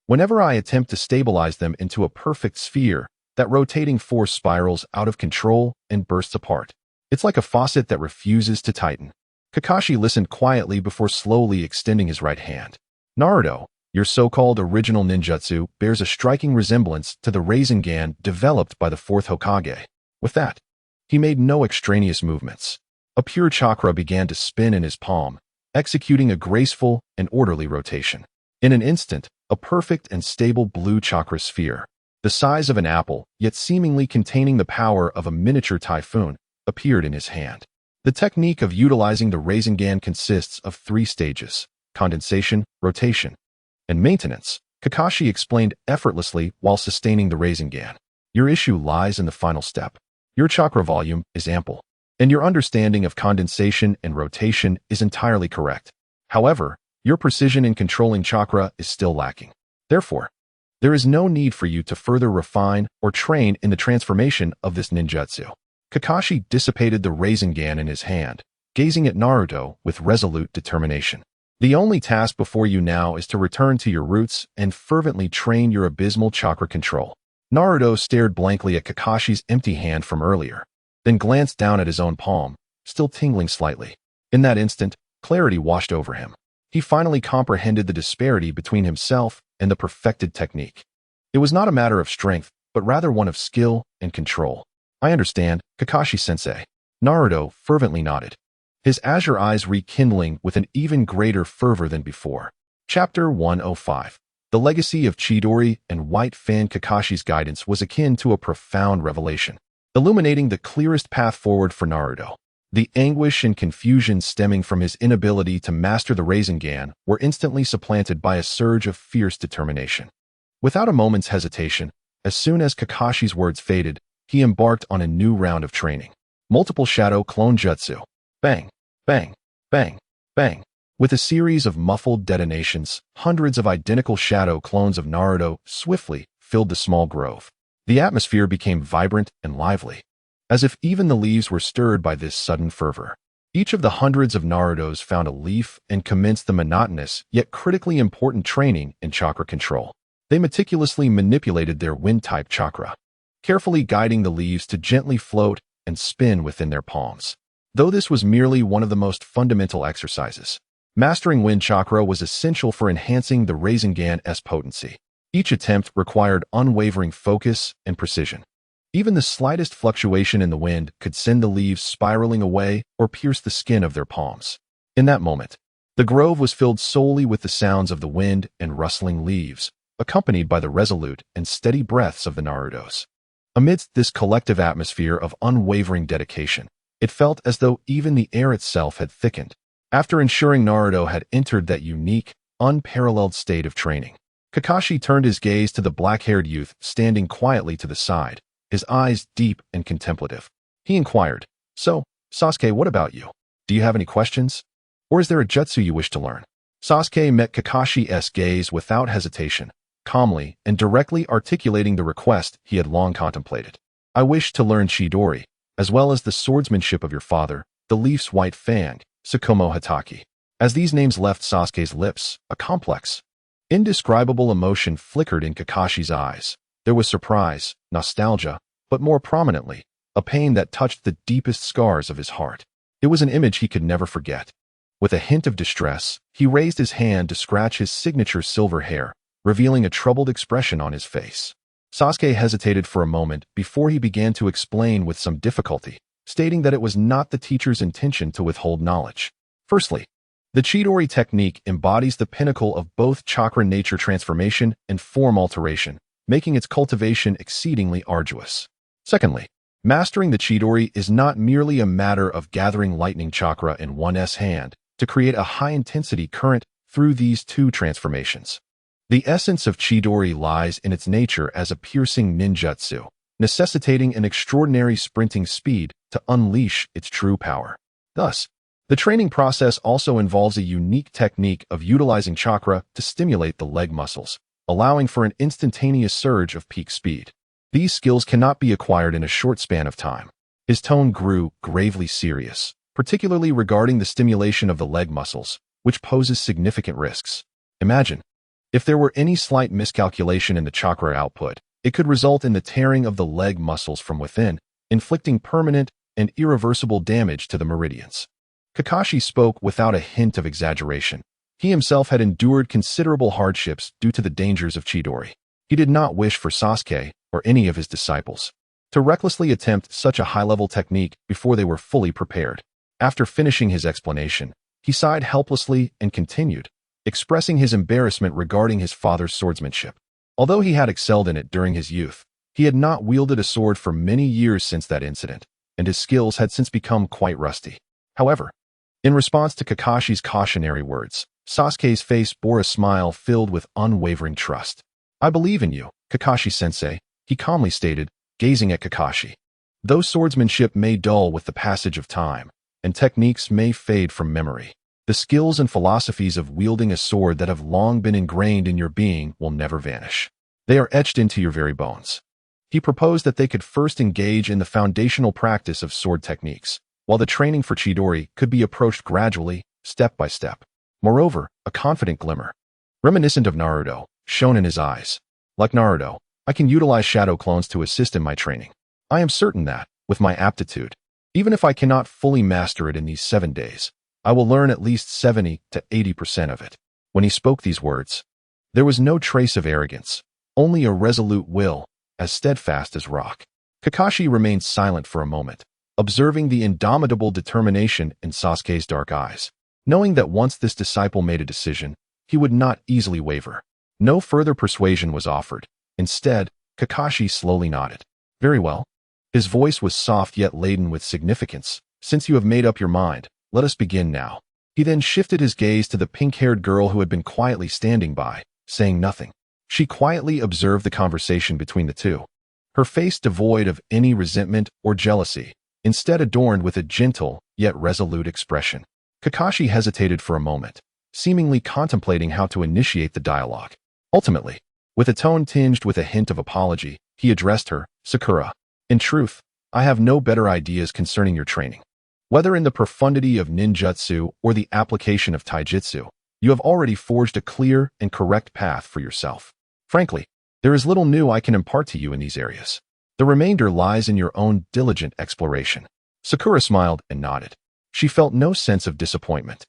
Whenever I attempt to stabilize them into a perfect sphere, that rotating force spirals out of control and bursts apart. It's like a faucet that refuses to tighten. Kakashi listened quietly before slowly extending his right hand. Naruto, your so-called original ninjutsu bears a striking resemblance to the Rasengan developed by the fourth Hokage. With that, he made no extraneous movements. A pure chakra began to spin in his palm, executing a graceful and orderly rotation. In an instant, a perfect and stable blue chakra sphere, the size of an apple, yet seemingly containing the power of a miniature typhoon, appeared in his hand. The technique of utilizing the Rasengan consists of 3 stages: condensation, rotation, and maintenance. Kakashi explained effortlessly while sustaining the Rasengan. Your issue lies in the final step. Your chakra volume is ample, and your understanding of condensation and rotation is entirely correct. However, your precision in controlling chakra is still lacking. Therefore, there is no need for you to further refine or train in the transformation of this ninjutsu. Kakashi dissipated the Rasengan in his hand, gazing at Naruto with resolute determination. The only task before you now is to return to your roots and fervently train your abysmal chakra control. Naruto stared blankly at Kakashi's empty hand from earlier, then glanced down at his own palm, still tingling slightly. In that instant, clarity washed over him. He finally comprehended the disparity between himself and the perfected technique. It was not a matter of strength, but rather one of skill and control. I understand, Kakashi-sensei. Naruto fervently nodded, his azure eyes rekindling with an even greater fervor than before. Chapter 105. The legacy of Chidori and White Fan. Kakashi's guidance was akin to a profound revelation, illuminating the clearest path forward for Naruto. The anguish and confusion stemming from his inability to master the Rasengan were instantly supplanted by a surge of fierce determination. Without a moment's hesitation, as soon as Kakashi's words faded, he embarked on a new round of training. Multiple shadow clone jutsu. Bang, bang, bang, bang. With a series of muffled detonations, hundreds of identical shadow clones of Naruto swiftly filled the small grove. The atmosphere became vibrant and lively, as if even the leaves were stirred by this sudden fervor. Each of the hundreds of Narutos found a leaf and commenced the monotonous yet critically important training in chakra control. They meticulously manipulated their wind-type chakra, carefully guiding the leaves to gently float and spin within their palms. Though this was merely one of the most fundamental exercises, mastering wind chakra was essential for enhancing the Rasengan's potency. Each attempt required unwavering focus and precision. Even the slightest fluctuation in the wind could send the leaves spiraling away or pierce the skin of their palms. In that moment, the grove was filled solely with the sounds of the wind and rustling leaves, accompanied by the resolute and steady breaths of the Narutos. Amidst this collective atmosphere of unwavering dedication, it felt as though even the air itself had thickened. After ensuring Naruto had entered that unique, unparalleled state of training, Kakashi turned his gaze to the black-haired youth standing quietly to the side, his eyes deep and contemplative. He inquired, "So, Sasuke, what about you? Do you have any questions? Or is there a jutsu you wish to learn?" Sasuke met Kakashi's gaze without hesitation, calmly and directly articulating the request he had long contemplated. "I wish to learn Chidori, as well as the swordsmanship of your father, the Leaf's White Fang, Tsukuyomi Hatake." As these names left Sasuke's lips, a complex, indescribable emotion flickered in Kakashi's eyes. There was surprise, nostalgia, but more prominently, a pain that touched the deepest scars of his heart. It was an image he could never forget. With a hint of distress, he raised his hand to scratch his signature silver hair, revealing a troubled expression on his face. Sasuke hesitated for a moment before he began to explain with some difficulty, stating that it was not the teacher's intention to withhold knowledge. Firstly, the Chidori technique embodies the pinnacle of both chakra nature transformation and form alteration, making its cultivation exceedingly arduous. Secondly, mastering the Chidori is not merely a matter of gathering lightning chakra in one's hand to create a high-intensity current through these two transformations. The essence of Chidori lies in its nature as a piercing ninjutsu, necessitating an extraordinary sprinting speed to unleash its true power. Thus, the training process also involves a unique technique of utilizing chakra to stimulate the leg muscles, allowing for an instantaneous surge of peak speed. These skills cannot be acquired in a short span of time. His tone grew gravely serious, particularly regarding the stimulation of the leg muscles, which poses significant risks. Imagine, If there were any slight miscalculation in the chakra output, it could result in the tearing of the leg muscles from within, inflicting permanent and irreversible damage to the meridians. Kakashi spoke without a hint of exaggeration. He himself had endured considerable hardships due to the dangers of Chidori. He did not wish for Sasuke, or any of his disciples, to recklessly attempt such a high-level technique before they were fully prepared. After finishing his explanation, he sighed helplessly and continued, expressing his embarrassment regarding his father's swordsmanship. Although he had excelled in it during his youth, he had not wielded a sword for many years since that incident, and his skills had since become quite rusty. However, in response to Kakashi's cautionary words, Sasuke's face bore a smile filled with unwavering trust. "I believe in you, Kakashi-sensei," he calmly stated, gazing at Kakashi. "Though swordsmanship may dull with the passage of time, and techniques may fade from memory, the skills and philosophies of wielding a sword that have long been ingrained in your being will never vanish. They are etched into your very bones." He proposed that they could first engage in the foundational practice of sword techniques, while the training for Chidori could be approached gradually, step by step. Moreover, a confident glimmer, reminiscent of Naruto, shone in his eyes. "Like Naruto, I can utilize shadow clones to assist in my training. I am certain that, with my aptitude, even if I cannot fully master it in these 7 days, I will learn at least 70 to 80% of it." When he spoke these words, there was no trace of arrogance, only a resolute will, as steadfast as rock. Kakashi remained silent for a moment, observing the indomitable determination in Sasuke's dark eyes, knowing that once this disciple made a decision, he would not easily waver. No further persuasion was offered. Instead, Kakashi slowly nodded. "Very well." His voice was soft yet laden with significance. "Since you have made up your mind, let us begin now." He then shifted his gaze to the pink-haired girl who had been quietly standing by, saying nothing. She quietly observed the conversation between the two, her face devoid of any resentment or jealousy, instead adorned with a gentle yet resolute expression. Kakashi hesitated for a moment, seemingly contemplating how to initiate the dialogue. Ultimately, with a tone tinged with a hint of apology, he addressed her, "Sakura, in truth, I have no better ideas concerning your training. Whether in the profundity of ninjutsu or the application of taijutsu, you have already forged a clear and correct path for yourself. Frankly, there is little new I can impart to you in these areas. The remainder lies in your own diligent exploration." Sakura smiled and nodded. She felt no sense of disappointment.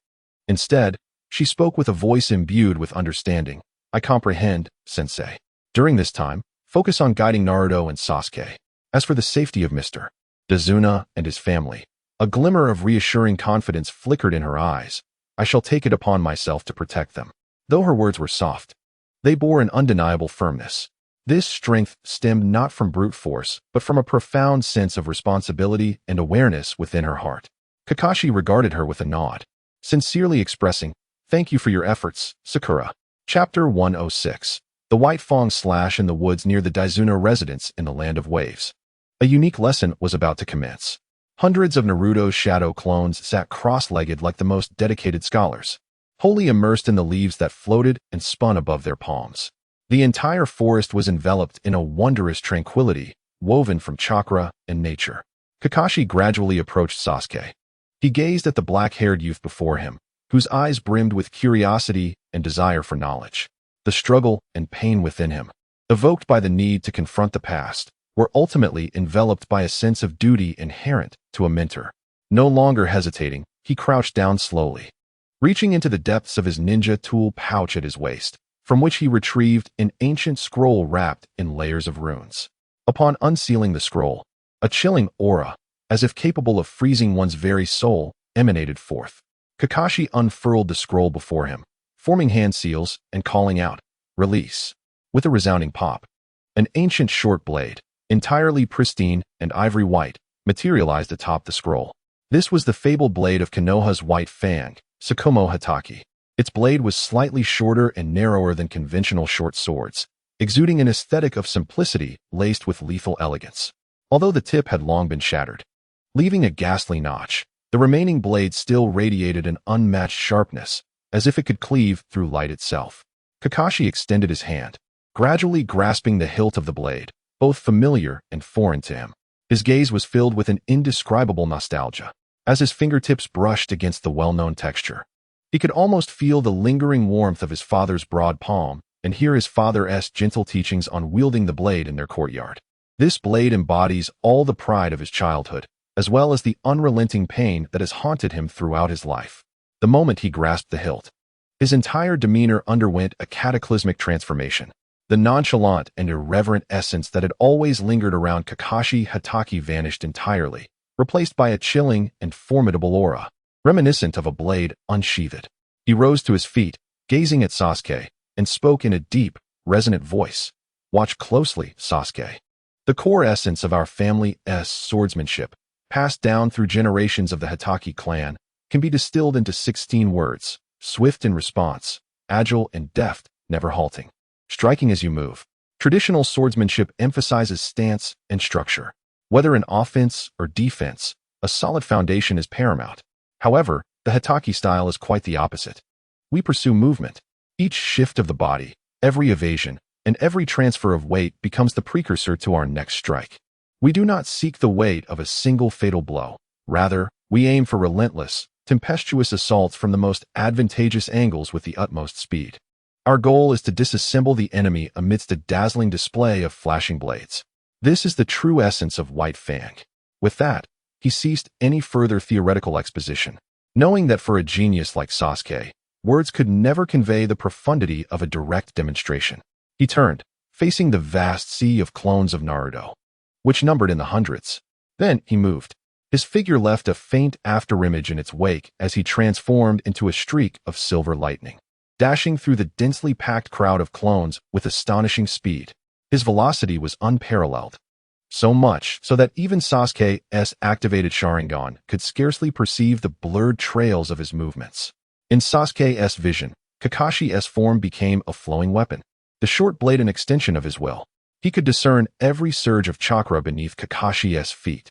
Instead, she spoke with a voice imbued with understanding. "I comprehend, sensei. During this time, focus on guiding Naruto and Sasuke. As for the safety of Mr. Dazuna and his family," a glimmer of reassuring confidence flickered in her eyes, "I shall take it upon myself to protect them." Though her words were soft, they bore an undeniable firmness. This strength stemmed not from brute force, but from a profound sense of responsibility and awareness within her heart. Kakashi regarded her with a nod, sincerely expressing, "Thank you for your efforts, Sakura." Chapter 106. The White Fang Slash in the woods near the Daizuna residence in the Land of Waves. A unique lesson was about to commence. Hundreds of Naruto's shadow clones sat cross-legged like the most dedicated scholars, wholly immersed in the leaves that floated and spun above their palms. The entire forest was enveloped in a wondrous tranquility, woven from chakra and nature. Kakashi gradually approached Sasuke. He gazed at the black-haired youth before him, whose eyes brimmed with curiosity and desire for knowledge. The struggle and pain within him, evoked by the need to confront the past, were ultimately enveloped by a sense of duty inherent to a mentor. No longer hesitating, he crouched down slowly, reaching into the depths of his ninja tool pouch at his waist, from which he retrieved an ancient scroll wrapped in layers of runes. Upon unsealing the scroll, a chilling aura, as if capable of freezing one's very soul, emanated forth. Kakashi unfurled the scroll before him, forming hand seals and calling out, "Release." With a resounding pop, an ancient short blade, entirely pristine and ivory white, materialized atop the scroll. This was the fabled blade of Konoha's White Fang, Tsukuyomi Hatake. Its blade was slightly shorter and narrower than conventional short swords, exuding an aesthetic of simplicity laced with lethal elegance. Although the tip had long been shattered, leaving a ghastly notch, the remaining blade still radiated an unmatched sharpness, as if it could cleave through light itself. Kakashi extended his hand, gradually grasping the hilt of the blade, both familiar and foreign to him. His gaze was filled with an indescribable nostalgia, as his fingertips brushed against the well-known texture. He could almost feel the lingering warmth of his father's broad palm, and hear his father's gentle teachings on wielding the blade in their courtyard. This blade embodies all the pride of his childhood, as well as the unrelenting pain that has haunted him throughout his life. The moment he grasped the hilt, his entire demeanor underwent a cataclysmic transformation. The nonchalant and irreverent essence that had always lingered around Kakashi Hatake vanished entirely, replaced by a chilling and formidable aura, reminiscent of a blade unsheathed. He rose to his feet, gazing at Sasuke, and spoke in a deep, resonant voice. "Watch closely, Sasuke. The core essence of our family's swordsmanship, passed down through generations of the Hatake clan, can be distilled into 16 words: swift in response, agile and deft, never halting. Striking as you move." Traditional swordsmanship emphasizes stance and structure. Whether in offense or defense, a solid foundation is paramount. However, the Hatake style is quite the opposite. We pursue movement. Each shift of the body, every evasion, and every transfer of weight becomes the precursor to our next strike. We do not seek the weight of a single fatal blow. Rather, we aim for relentless, tempestuous assaults from the most advantageous angles with the utmost speed. Our goal is to disassemble the enemy amidst a dazzling display of flashing blades. This is the true essence of White Fang. With that, he ceased any further theoretical exposition, knowing that for a genius like Sasuke, words could never convey the profundity of a direct demonstration. He turned, facing the vast sea of clones of Naruto, which numbered in the hundreds. Then he moved. His figure left a faint afterimage in its wake as he transformed into a streak of silver lightning, dashing through the densely packed crowd of clones with astonishing speed. His velocity was unparalleled, so much so that even Sasuke's activated Sharingan could scarcely perceive the blurred trails of his movements. In Sasuke's vision, Kakashi's form became a flowing weapon, the short blade an extension of his will. He could discern every surge of chakra beneath Kakashi's feet,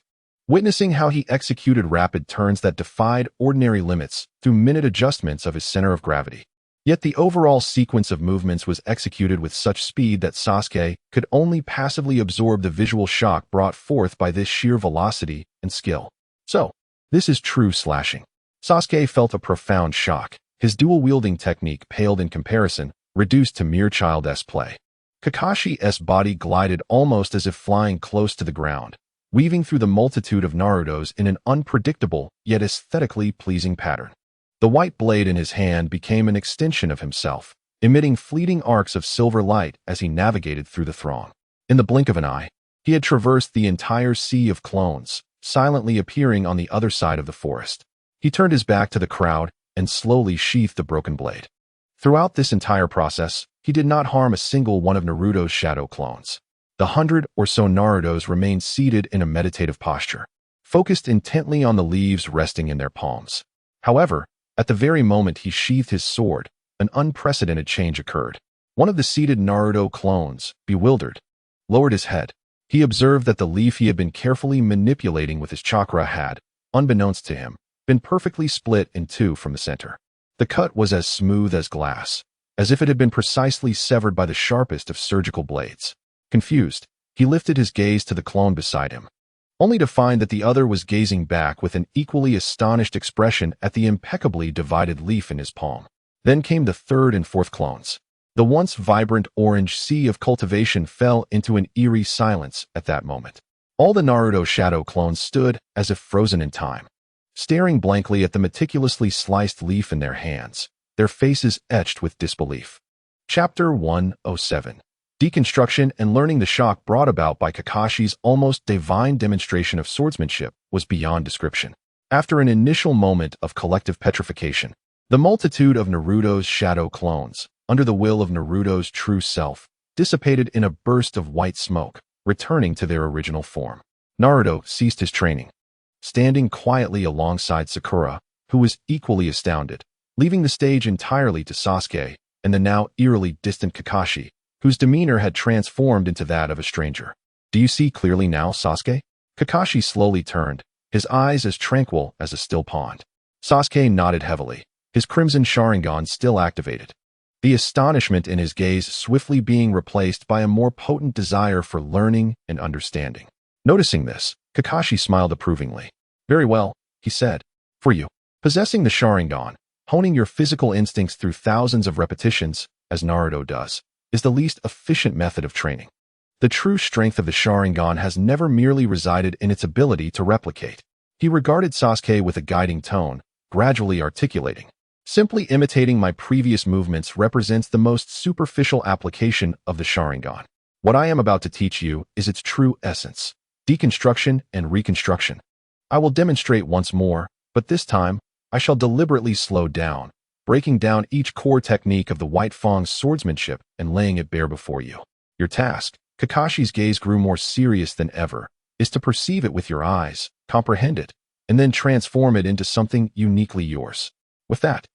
witnessing how he executed rapid turns that defied ordinary limits through minute adjustments of his center of gravity. Yet the overall sequence of movements was executed with such speed that Sasuke could only passively absorb the visual shock brought forth by this sheer velocity and skill. So, this is true slashing. Sasuke felt a profound shock. His dual-wielding technique paled in comparison, reduced to mere childish play. Kakashi's body glided almost as if flying close to the ground, weaving through the multitude of Narutos in an unpredictable yet aesthetically pleasing pattern. The white blade in his hand became an extension of himself, emitting fleeting arcs of silver light as he navigated through the throng. In the blink of an eye, he had traversed the entire sea of clones, silently appearing on the other side of the forest. He turned his back to the crowd and slowly sheathed the broken blade. Throughout this entire process, he did not harm a single one of Naruto's shadow clones. The 100 or so Narutos remained seated in a meditative posture, focused intently on the leaves resting in their palms. However, at the very moment he sheathed his sword, an unprecedented change occurred. One of the seated Naruto clones, bewildered, lowered his head. He observed that the leaf he had been carefully manipulating with his chakra had, unbeknownst to him, been perfectly split in two from the center. The cut was as smooth as glass, as if it had been precisely severed by the sharpest of surgical blades. Confused, he lifted his gaze to the clone beside him, only to find that the other was gazing back with an equally astonished expression at the impeccably divided leaf in his palm. Then came the third and fourth clones. The once vibrant orange sea of cultivation fell into an eerie silence at that moment. All the Naruto shadow clones stood as if frozen in time, staring blankly at the meticulously sliced leaf in their hands, their faces etched with disbelief. Chapter 107. Deconstruction and learning. The shock brought about by Kakashi's almost divine demonstration of swordsmanship was beyond description. After an initial moment of collective petrification, the multitude of Naruto's shadow clones, under the will of Naruto's true self, dissipated in a burst of white smoke, returning to their original form. Naruto ceased his training, standing quietly alongside Sakura, who was equally astounded, leaving the stage entirely to Sasuke and the now eerily distant Kakashi, whose demeanor had transformed into that of a stranger. "Do you see clearly now, Sasuke?" Kakashi slowly turned, his eyes as tranquil as a still pond. Sasuke nodded heavily, his crimson Sharingan still activated, the astonishment in his gaze swiftly being replaced by a more potent desire for learning and understanding. Noticing this, Kakashi smiled approvingly. "Very well," he said. "For you, possessing the Sharingan, honing your physical instincts through thousands of repetitions, as Naruto does, is the least efficient method of training. The true strength of the Sharingan has never merely resided in its ability to replicate. He regarded Sasuke with a guiding tone, gradually articulating. Simply imitating my previous movements represents the most superficial application of the Sharingan. What I am about to teach you is its true essence, deconstruction and reconstruction. I will demonstrate once more, but this time, I shall deliberately slow down, breaking down each core technique of the White Fang's swordsmanship and laying it bare before you. Your task, Kakashi's gaze grew more serious than ever, is to perceive it with your eyes, comprehend it, and then transform it into something uniquely yours. With that,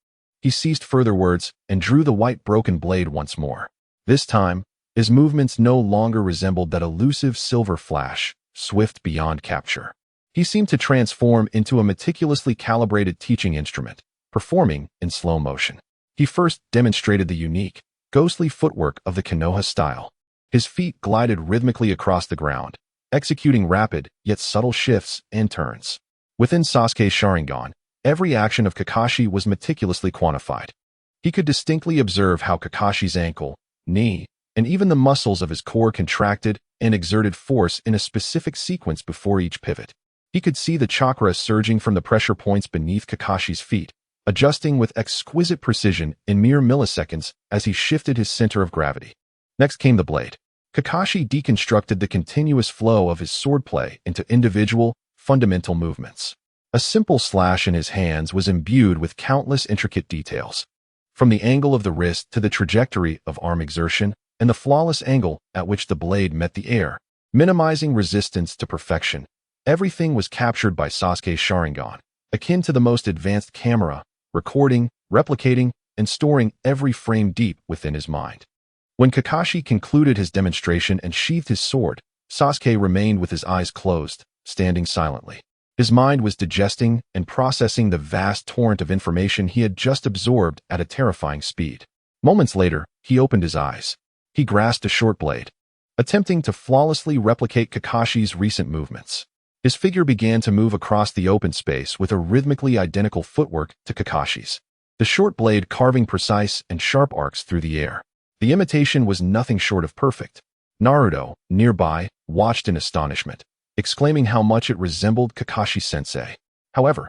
he ceased further words and drew the white broken blade once more. This time, his movements no longer resembled that elusive silver flash, swift beyond capture. He seemed to transform into a meticulously calibrated teaching instrument, performing in slow motion. He first demonstrated the unique, ghostly footwork of the Konoha style. His feet glided rhythmically across the ground, executing rapid yet subtle shifts and turns. Within Sasuke's Sharingan, every action of Kakashi was meticulously quantified. He could distinctly observe how Kakashi's ankle, knee, and even the muscles of his core contracted and exerted force in a specific sequence before each pivot. He could see the chakra surging from the pressure points beneath Kakashi's feet, adjusting with exquisite precision in mere milliseconds as he shifted his center of gravity. Next came the blade. Kakashi deconstructed the continuous flow of his swordplay into individual, fundamental movements. A simple slash in his hands was imbued with countless intricate details. From the angle of the wrist to the trajectory of arm exertion and the flawless angle at which the blade met the air, minimizing resistance to perfection, everything was captured by Sasuke's Sharingan, akin to the most advanced camera, recording, replicating, and storing every frame deep within his mind. When Kakashi concluded his demonstration and sheathed his sword, Sasuke remained with his eyes closed, standing silently. His mind was digesting and processing the vast torrent of information he had just absorbed at a terrifying speed. Moments later, he opened his eyes. He grasped a short blade, attempting to flawlessly replicate Kakashi's recent movements. His figure began to move across the open space with a rhythmically identical footwork to Kakashi's, the short blade carving precise and sharp arcs through the air. The imitation was nothing short of perfect. Naruto, nearby, watched in astonishment, exclaiming how much it resembled Kakashi-sensei. However,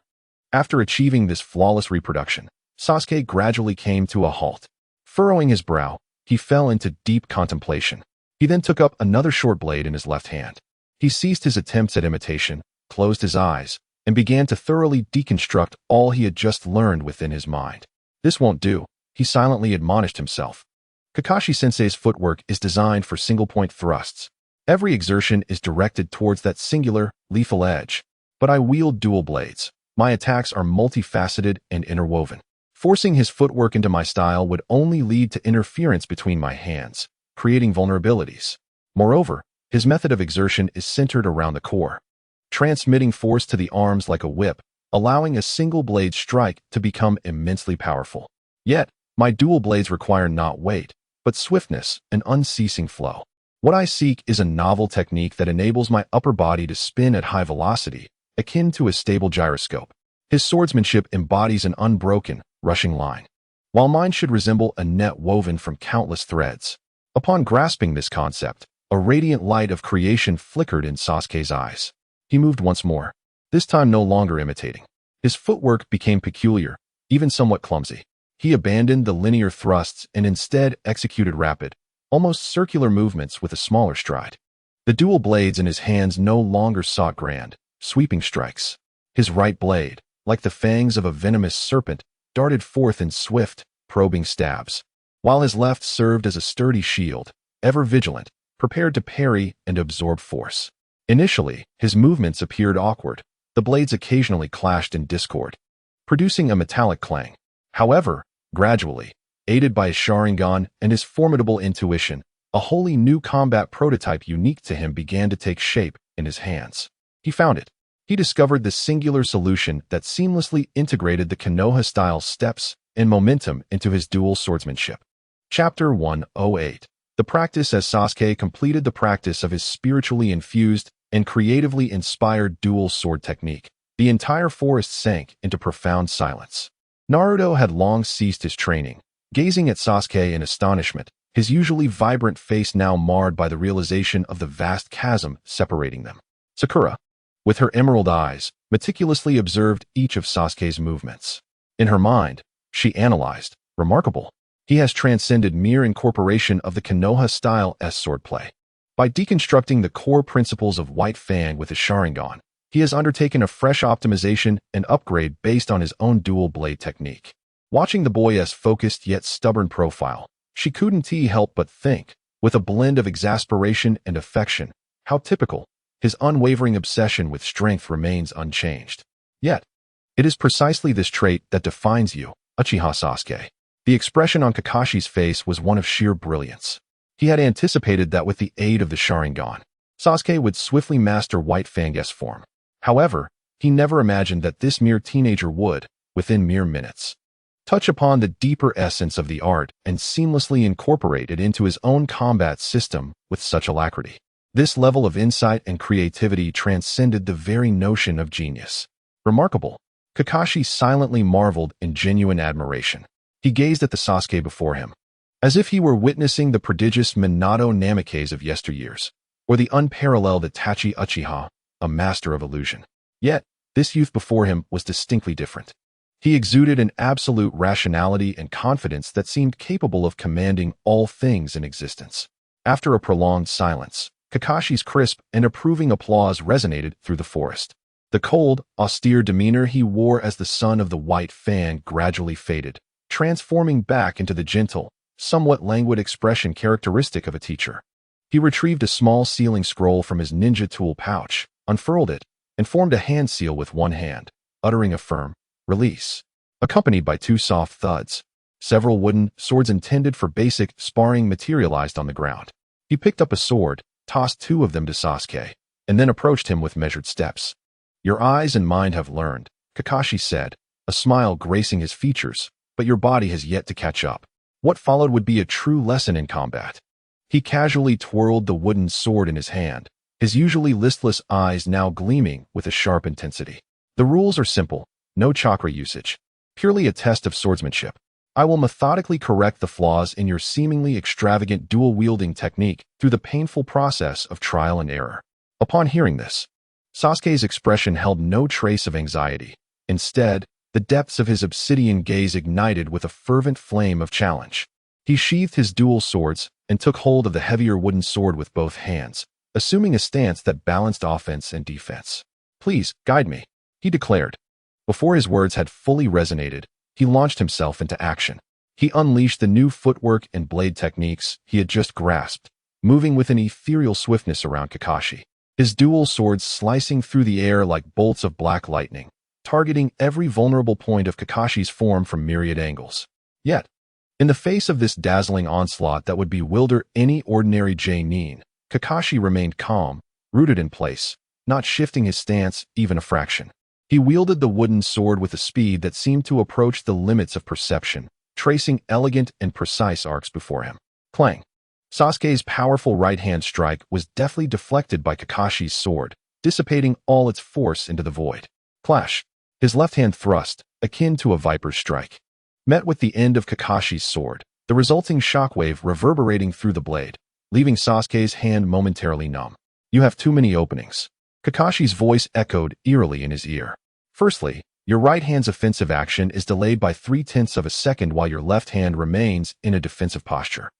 after achieving this flawless reproduction, Sasuke gradually came to a halt. Furrowing his brow, he fell into deep contemplation. He then took up another short blade in his left hand. He ceased his attempts at imitation, closed his eyes, and began to thoroughly deconstruct all he had just learned within his mind. This won't do, he silently admonished himself. Kakashi-sensei's footwork is designed for single-point thrusts. Every exertion is directed towards that singular, lethal edge. But I wield dual blades. My attacks are multifaceted and interwoven. Forcing his footwork into my style would only lead to interference between my hands, creating vulnerabilities. Moreover, his method of exertion is centered around the core, transmitting force to the arms like a whip, allowing a single blade strike to become immensely powerful. Yet, my dual blades require not weight, but swiftness and unceasing flow. What I seek is a novel technique that enables my upper body to spin at high velocity, akin to a stable gyroscope. His swordsmanship embodies an unbroken, rushing line, while mine should resemble a net woven from countless threads. Upon grasping this concept, a radiant light of creation flickered in Sasuke's eyes. He moved once more, this time no longer imitating. His footwork became peculiar, even somewhat clumsy. He abandoned the linear thrusts and instead executed rapid, almost circular movements with a smaller stride. The dual blades in his hands no longer sought grand, sweeping strikes. His right blade, like the fangs of a venomous serpent, darted forth in swift, probing stabs, while his left served as a sturdy shield, ever vigilant, prepared to parry and absorb force. Initially, his movements appeared awkward. The blades occasionally clashed in discord, producing a metallic clang. However, gradually, aided by his Sharingan and his formidable intuition, a wholly new combat prototype unique to him began to take shape in his hands. He found it. He discovered the singular solution that seamlessly integrated the Konoha-style steps and momentum into his dual swordsmanship. Chapter 108. The practice. As Sasuke completed the practice of his spiritually infused and creatively inspired dual sword technique, the entire forest sank into profound silence. Naruto had long ceased his training, gazing at Sasuke in astonishment, his usually vibrant face now marred by the realization of the vast chasm separating them. Sakura, with her emerald eyes, meticulously observed each of Sasuke's movements. In her mind, she analyzed, remarkable. He has transcended mere incorporation of the Konoha-style swordplay. By deconstructing the core principles of White Fang with his Sharingan, he has undertaken a fresh optimization and upgrade based on his own dual blade technique. Watching the boy's focused yet stubborn profile, she couldn't help but think, with a blend of exasperation and affection, how typical. His unwavering obsession with strength remains unchanged. Yet, it is precisely this trait that defines you, Uchiha Sasuke. The expression on Kakashi's face was one of sheer brilliance. He had anticipated that with the aid of the Sharingan, Sasuke would swiftly master White Fang's form. However, he never imagined that this mere teenager would, within mere minutes, touch upon the deeper essence of the art and seamlessly incorporate it into his own combat system with such alacrity. This level of insight and creativity transcended the very notion of genius. Remarkable. Kakashi silently marveled in genuine admiration. He gazed at the Sasuke before him, as if he were witnessing the prodigious Minato Namikaze of yesteryears, or the unparalleled Itachi Uchiha, a master of illusion. Yet, this youth before him was distinctly different. He exuded an absolute rationality and confidence that seemed capable of commanding all things in existence. After a prolonged silence, Kakashi's crisp and approving applause resonated through the forest. The cold, austere demeanor he wore as the son of the White Fang gradually faded, transforming back into the gentle, somewhat languid expression characteristic of a teacher. He retrieved a small sealing scroll from his ninja tool pouch, unfurled it, and formed a hand seal with one hand, uttering a firm release, accompanied by two soft thuds. Several wooden swords intended for basic sparring materialized on the ground. He picked up a sword, tossed two of them to Sasuke, and then approached him with measured steps. "Your eyes and mind have learned," Kakashi said, a smile gracing his features, "but your body has yet to catch up." What followed would be a true lesson in combat. He casually twirled the wooden sword in his hand, his usually listless eyes now gleaming with a sharp intensity. "The rules are simple, no chakra usage. Purely a test of swordsmanship. I will methodically correct the flaws in your seemingly extravagant dual-wielding technique through the painful process of trial and error." Upon hearing this, Sasuke's expression held no trace of anxiety. Instead, the depths of his obsidian gaze ignited with a fervent flame of challenge. He sheathed his dual swords and took hold of the heavier wooden sword with both hands, assuming a stance that balanced offense and defense. "Please, guide me," he declared. Before his words had fully resonated, he launched himself into action. He unleashed the new footwork and blade techniques he had just grasped, moving with an ethereal swiftness around Kakashi, his dual swords slicing through the air like bolts of black lightning, targeting every vulnerable point of Kakashi's form from myriad angles. Yet, in the face of this dazzling onslaught that would bewilder any ordinary Jonin, Kakashi remained calm, rooted in place, not shifting his stance even a fraction. He wielded the wooden sword with a speed that seemed to approach the limits of perception, tracing elegant and precise arcs before him. Clang! Sasuke's powerful right-hand strike was deftly deflected by Kakashi's sword, dissipating all its force into the void. Clash! His left-hand thrust, akin to a viper's strike, met with the end of Kakashi's sword, the resulting shockwave reverberating through the blade, leaving Sasuke's hand momentarily numb. "You have too many openings." Kakashi's voice echoed eerily in his ear. "Firstly, your right hand's offensive action is delayed by 0.3 of a second while your left hand remains in a defensive posture.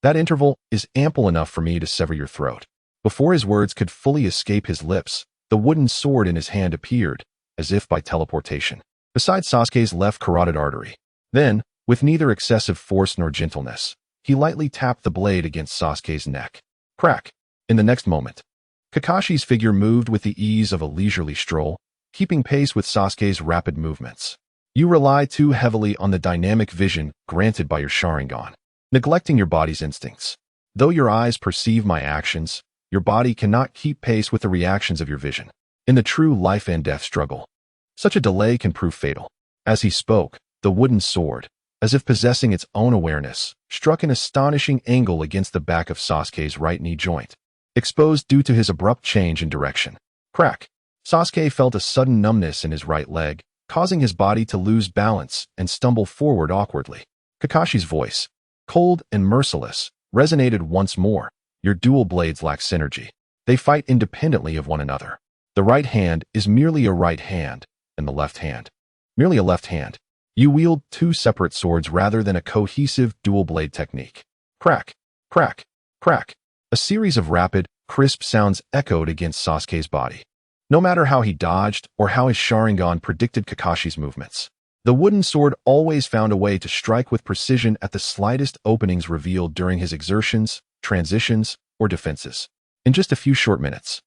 That interval is ample enough for me to sever your throat." Before his words could fully escape his lips, the wooden sword in his hand appeared, as if by teleportation, beside Sasuke's left carotid artery. Then, with neither excessive force nor gentleness, he lightly tapped the blade against Sasuke's neck. Crack! In the next moment, Kakashi's figure moved with the ease of a leisurely stroll, keeping pace with Sasuke's rapid movements. "You rely too heavily on the dynamic vision granted by your Sharingan, neglecting your body's instincts. Though your eyes perceive my actions, your body cannot keep pace with the reactions of your vision. In the true life and death struggle, such a delay can prove fatal." As he spoke, the wooden sword, as if possessing its own awareness, struck an astonishing angle against the back of Sasuke's right knee joint, exposed due to his abrupt change in direction. Crack! Sasuke felt a sudden numbness in his right leg, causing his body to lose balance and stumble forward awkwardly. Kakashi's voice, cold and merciless, resonated once more. Your dual blades lack synergy. They fight independently of one another. The right hand is merely a right hand, and the left hand, merely a left hand. You wield two separate swords rather than a cohesive dual blade technique. Crack, crack, crack. A series of rapid, crisp sounds echoed against Sasuke's body. No matter how he dodged or how his Sharingan predicted Kakashi's movements, the wooden sword always found a way to strike with precision at the slightest openings revealed during his exertions, transitions, or defenses. In just a few short minutes,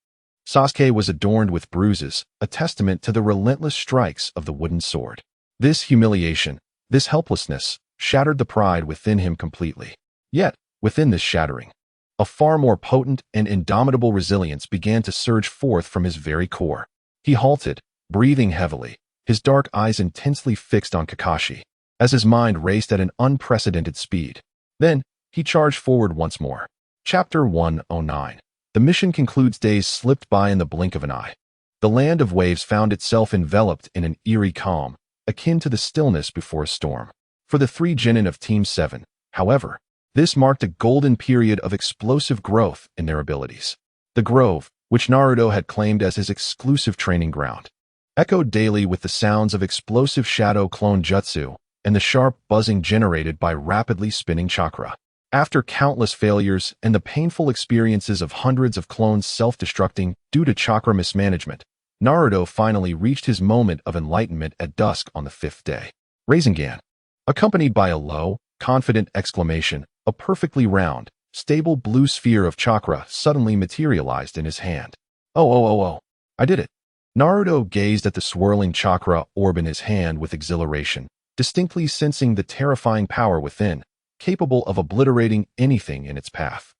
Sasuke was adorned with bruises, a testament to the relentless strikes of the wooden sword. This humiliation, this helplessness, shattered the pride within him completely. Yet, within this shattering, a far more potent and indomitable resilience began to surge forth from his very core. He halted, breathing heavily, his dark eyes intensely fixed on Kakashi, as his mind raced at an unprecedented speed. Then, he charged forward once more. Chapter 109. The mission concludes. Days slipped by in the blink of an eye. The land of waves found itself enveloped in an eerie calm, akin to the stillness before a storm. For the three genin of Team 7, however, this marked a golden period of explosive growth in their abilities. The Grove, which Naruto had claimed as his exclusive training ground, echoed daily with the sounds of explosive shadow clone jutsu and the sharp buzzing generated by rapidly spinning chakra. After countless failures and the painful experiences of hundreds of clones self-destructing due to chakra mismanagement, Naruto finally reached his moment of enlightenment at dusk on the 5th day. Rasengan, accompanied by a low, confident exclamation, a perfectly round, stable blue sphere of chakra suddenly materialized in his hand. Oh, I did it. Naruto gazed at the swirling chakra orb in his hand with exhilaration, distinctly sensing the terrifying power within, capable of obliterating anything in its path.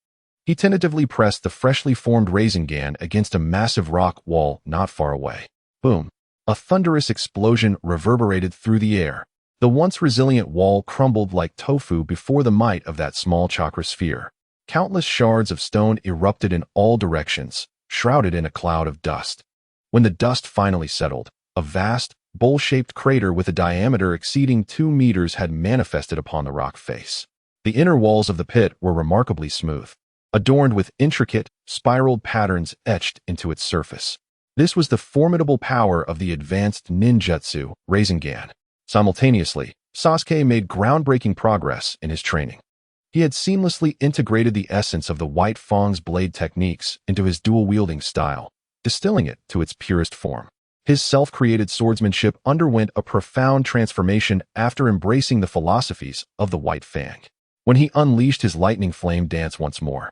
He tentatively pressed the freshly formed Rasengan against a massive rock wall not far away. Boom! A thunderous explosion reverberated through the air. The once resilient wall crumbled like tofu before the might of that small chakra sphere. Countless shards of stone erupted in all directions, shrouded in a cloud of dust. When the dust finally settled, a vast, bowl-shaped crater with a diameter exceeding 2 meters had manifested upon the rock face. The inner walls of the pit were remarkably smooth, adorned with intricate, spiraled patterns etched into its surface. This was the formidable power of the advanced ninjutsu, Rasengan. Simultaneously, Sasuke made groundbreaking progress in his training. He had seamlessly integrated the essence of the White Fang's blade techniques into his dual-wielding style, distilling it to its purest form. His self-created swordsmanship underwent a profound transformation after embracing the philosophies of the White Fang. When he unleashed his lightning flame dance once more,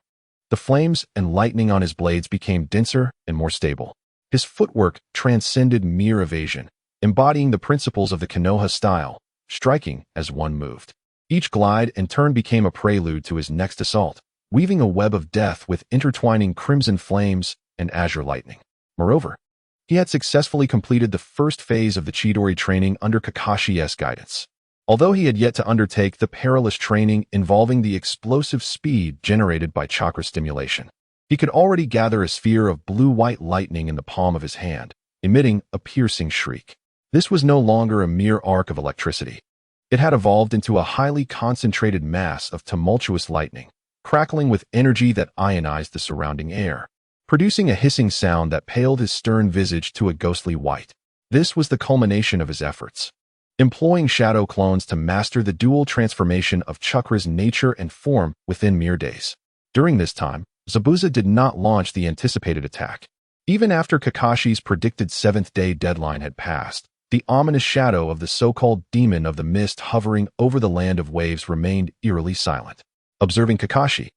the flames and lightning on his blades became denser and more stable. His footwork transcended mere evasion, embodying the principles of the Konoha style, striking as one moved. Each glide and turn became a prelude to his next assault, weaving a web of death with intertwining crimson flames and azure lightning. Moreover, he had successfully completed the first phase of the Chidori training under Kakashi's guidance. Although he had yet to undertake the perilous training involving the explosive speed generated by chakra stimulation, he could already gather a sphere of blue-white lightning in the palm of his hand, emitting a piercing shriek. This was no longer a mere arc of electricity. It had evolved into a highly concentrated mass of tumultuous lightning, crackling with energy that ionized the surrounding air, producing a hissing sound that paled his stern visage to a ghostly white. This was the culmination of his efforts, employing shadow clones to master the dual transformation of chakra's nature and form within mere days. During this time, Zabuza did not launch the anticipated attack. Even after Kakashi's predicted 7th-day deadline had passed, the ominous shadow of the so-called demon of the mist hovering over the land of waves remained eerily silent. Observing Kakashi,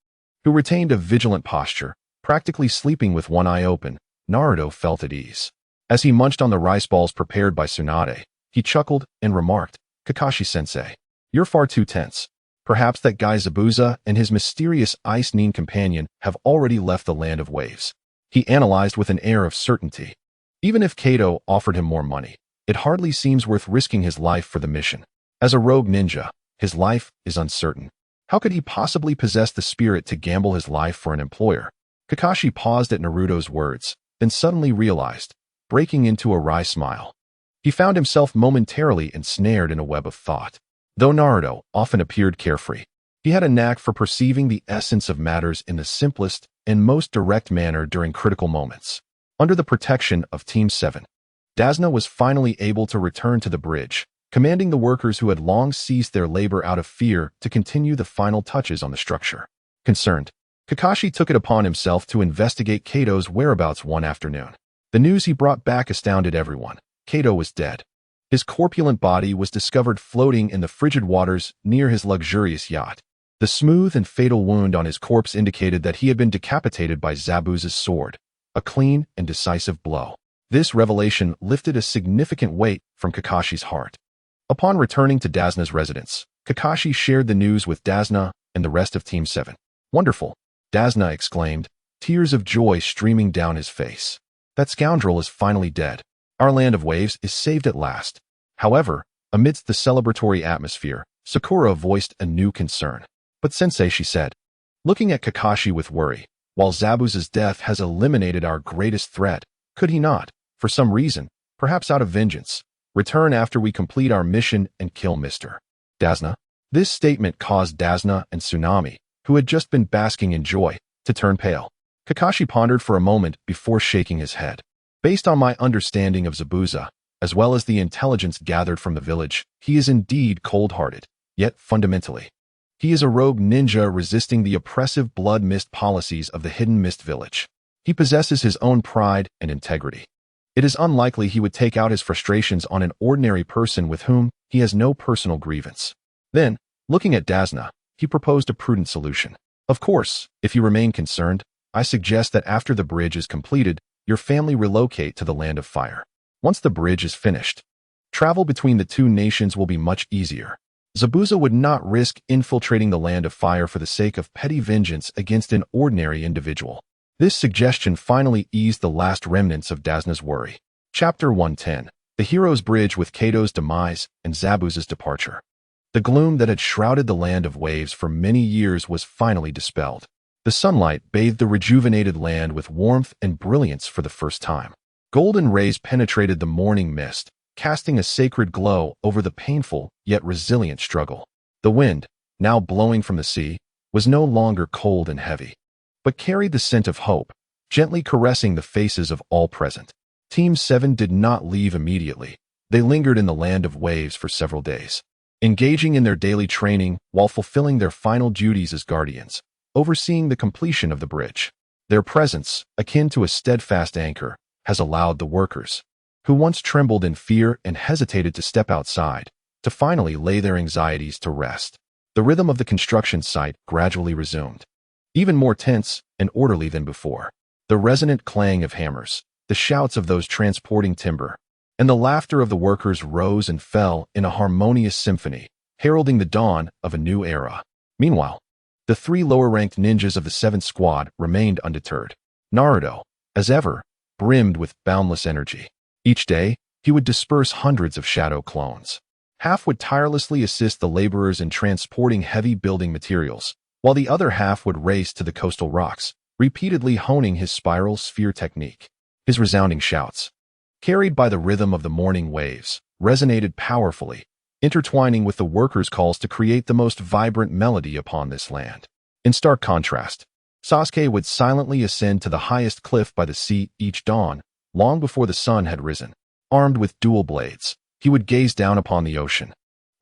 who retained a vigilant posture, practically sleeping with one eye open, Naruto felt at ease. As he munched on the rice balls prepared by Tsunade, he chuckled and remarked, "Kakashi-sensei, you're far too tense. Perhaps that guy Zabuza and his mysterious ice nin companion have already left the land of waves." He analyzed with an air of certainty. Even if Kato offered him more money, it hardly seems worth risking his life for the mission. As a rogue ninja, his life is uncertain. How could he possibly possess the spirit to gamble his life for an employer? Kakashi paused at Naruto's words, then suddenly realized, breaking into a wry smile. He found himself momentarily ensnared in a web of thought. Though Naruto often appeared carefree, He had a knack for perceiving the essence of matters in the simplest and most direct manner during critical moments. Under the protection of Team 7, Dasna was finally able to return to the bridge, commanding the workers who had long ceased their labor out of fear to continue the final touches on the structure. Concerned, Kakashi took it upon himself to investigate Kato's whereabouts one afternoon. The news he brought back astounded everyone. Kato was dead. His corpulent body was discovered floating in the frigid waters near his luxurious yacht. The smooth and fatal wound on his corpse indicated that he had been decapitated by Zabuza's sword, a clean and decisive blow. This revelation lifted a significant weight from Kakashi's heart. Upon returning to Dasna's residence, Kakashi shared the news with Dasna and the rest of Team 7. "Wonderful," Dasna exclaimed, tears of joy streaming down his face. "That scoundrel is finally dead. Our land of waves is saved at last." However, amidst the celebratory atmosphere, Sakura voiced a new concern. "But sensei," she said, looking at Kakashi with worry, "while Zabuza's death has eliminated our greatest threat, could he not, for some reason, perhaps out of vengeance, return after we complete our mission and kill Mr. Dasna?" This statement caused Dasna and Tsunami, who had just been basking in joy, to turn pale. Kakashi pondered for a moment before shaking his head. "Based on my understanding of Zabuza, as well as the intelligence gathered from the village, he is indeed cold-hearted, yet fundamentally, he is a rogue ninja resisting the oppressive blood mist policies of the Hidden Mist Village. He possesses his own pride and integrity. It is unlikely he would take out his frustrations on an ordinary person with whom he has no personal grievance." Then, looking at Dasna, he proposed a prudent solution. "Of course, if you remain concerned, I suggest that after the bridge is completed, your family relocate to the Land of Fire. Once the bridge is finished, travel between the two nations will be much easier. Zabuza would not risk infiltrating the Land of Fire for the sake of petty vengeance against an ordinary individual." This suggestion finally eased the last remnants of Dasna's worry. Chapter 110. The Hero's Bridge with Kato's demise and Zabuza's departure. The gloom that had shrouded the Land of Waves for many years was finally dispelled. The sunlight bathed the rejuvenated land with warmth and brilliance for the first time. Golden rays penetrated the morning mist, casting a sacred glow over the painful yet resilient struggle. The wind, now blowing from the sea, was no longer cold and heavy, but carried the scent of hope, gently caressing the faces of all present. Team 7 did not leave immediately. They lingered in the Land of Waves for several days, engaging in their daily training while fulfilling their final duties as guardians, overseeing the completion of the bridge. Their presence, akin to a steadfast anchor, has allowed the workers, who once trembled in fear and hesitated to step outside, to finally lay their anxieties to rest. The rhythm of the construction site gradually resumed, even more tense and orderly than before. The resonant clang of hammers, the shouts of those transporting timber, and the laughter of the workers rose and fell in a harmonious symphony, heralding the dawn of a new era. Meanwhile, the three lower-ranked ninjas of the 7th Squad remained undeterred. Naruto, as ever, brimmed with boundless energy. Each day, he would disperse hundreds of shadow clones. Half would tirelessly assist the laborers in transporting heavy building materials, while the other half would race to the coastal rocks, repeatedly honing his spiral sphere technique. His resounding shouts, carried by the rhythm of the morning waves, resonated powerfully, intertwining with the workers' calls to create the most vibrant melody upon this land. In stark contrast, Sasuke would silently ascend to the highest cliff by the sea each dawn, long before the sun had risen. Armed with dual blades, he would gaze down upon the ocean,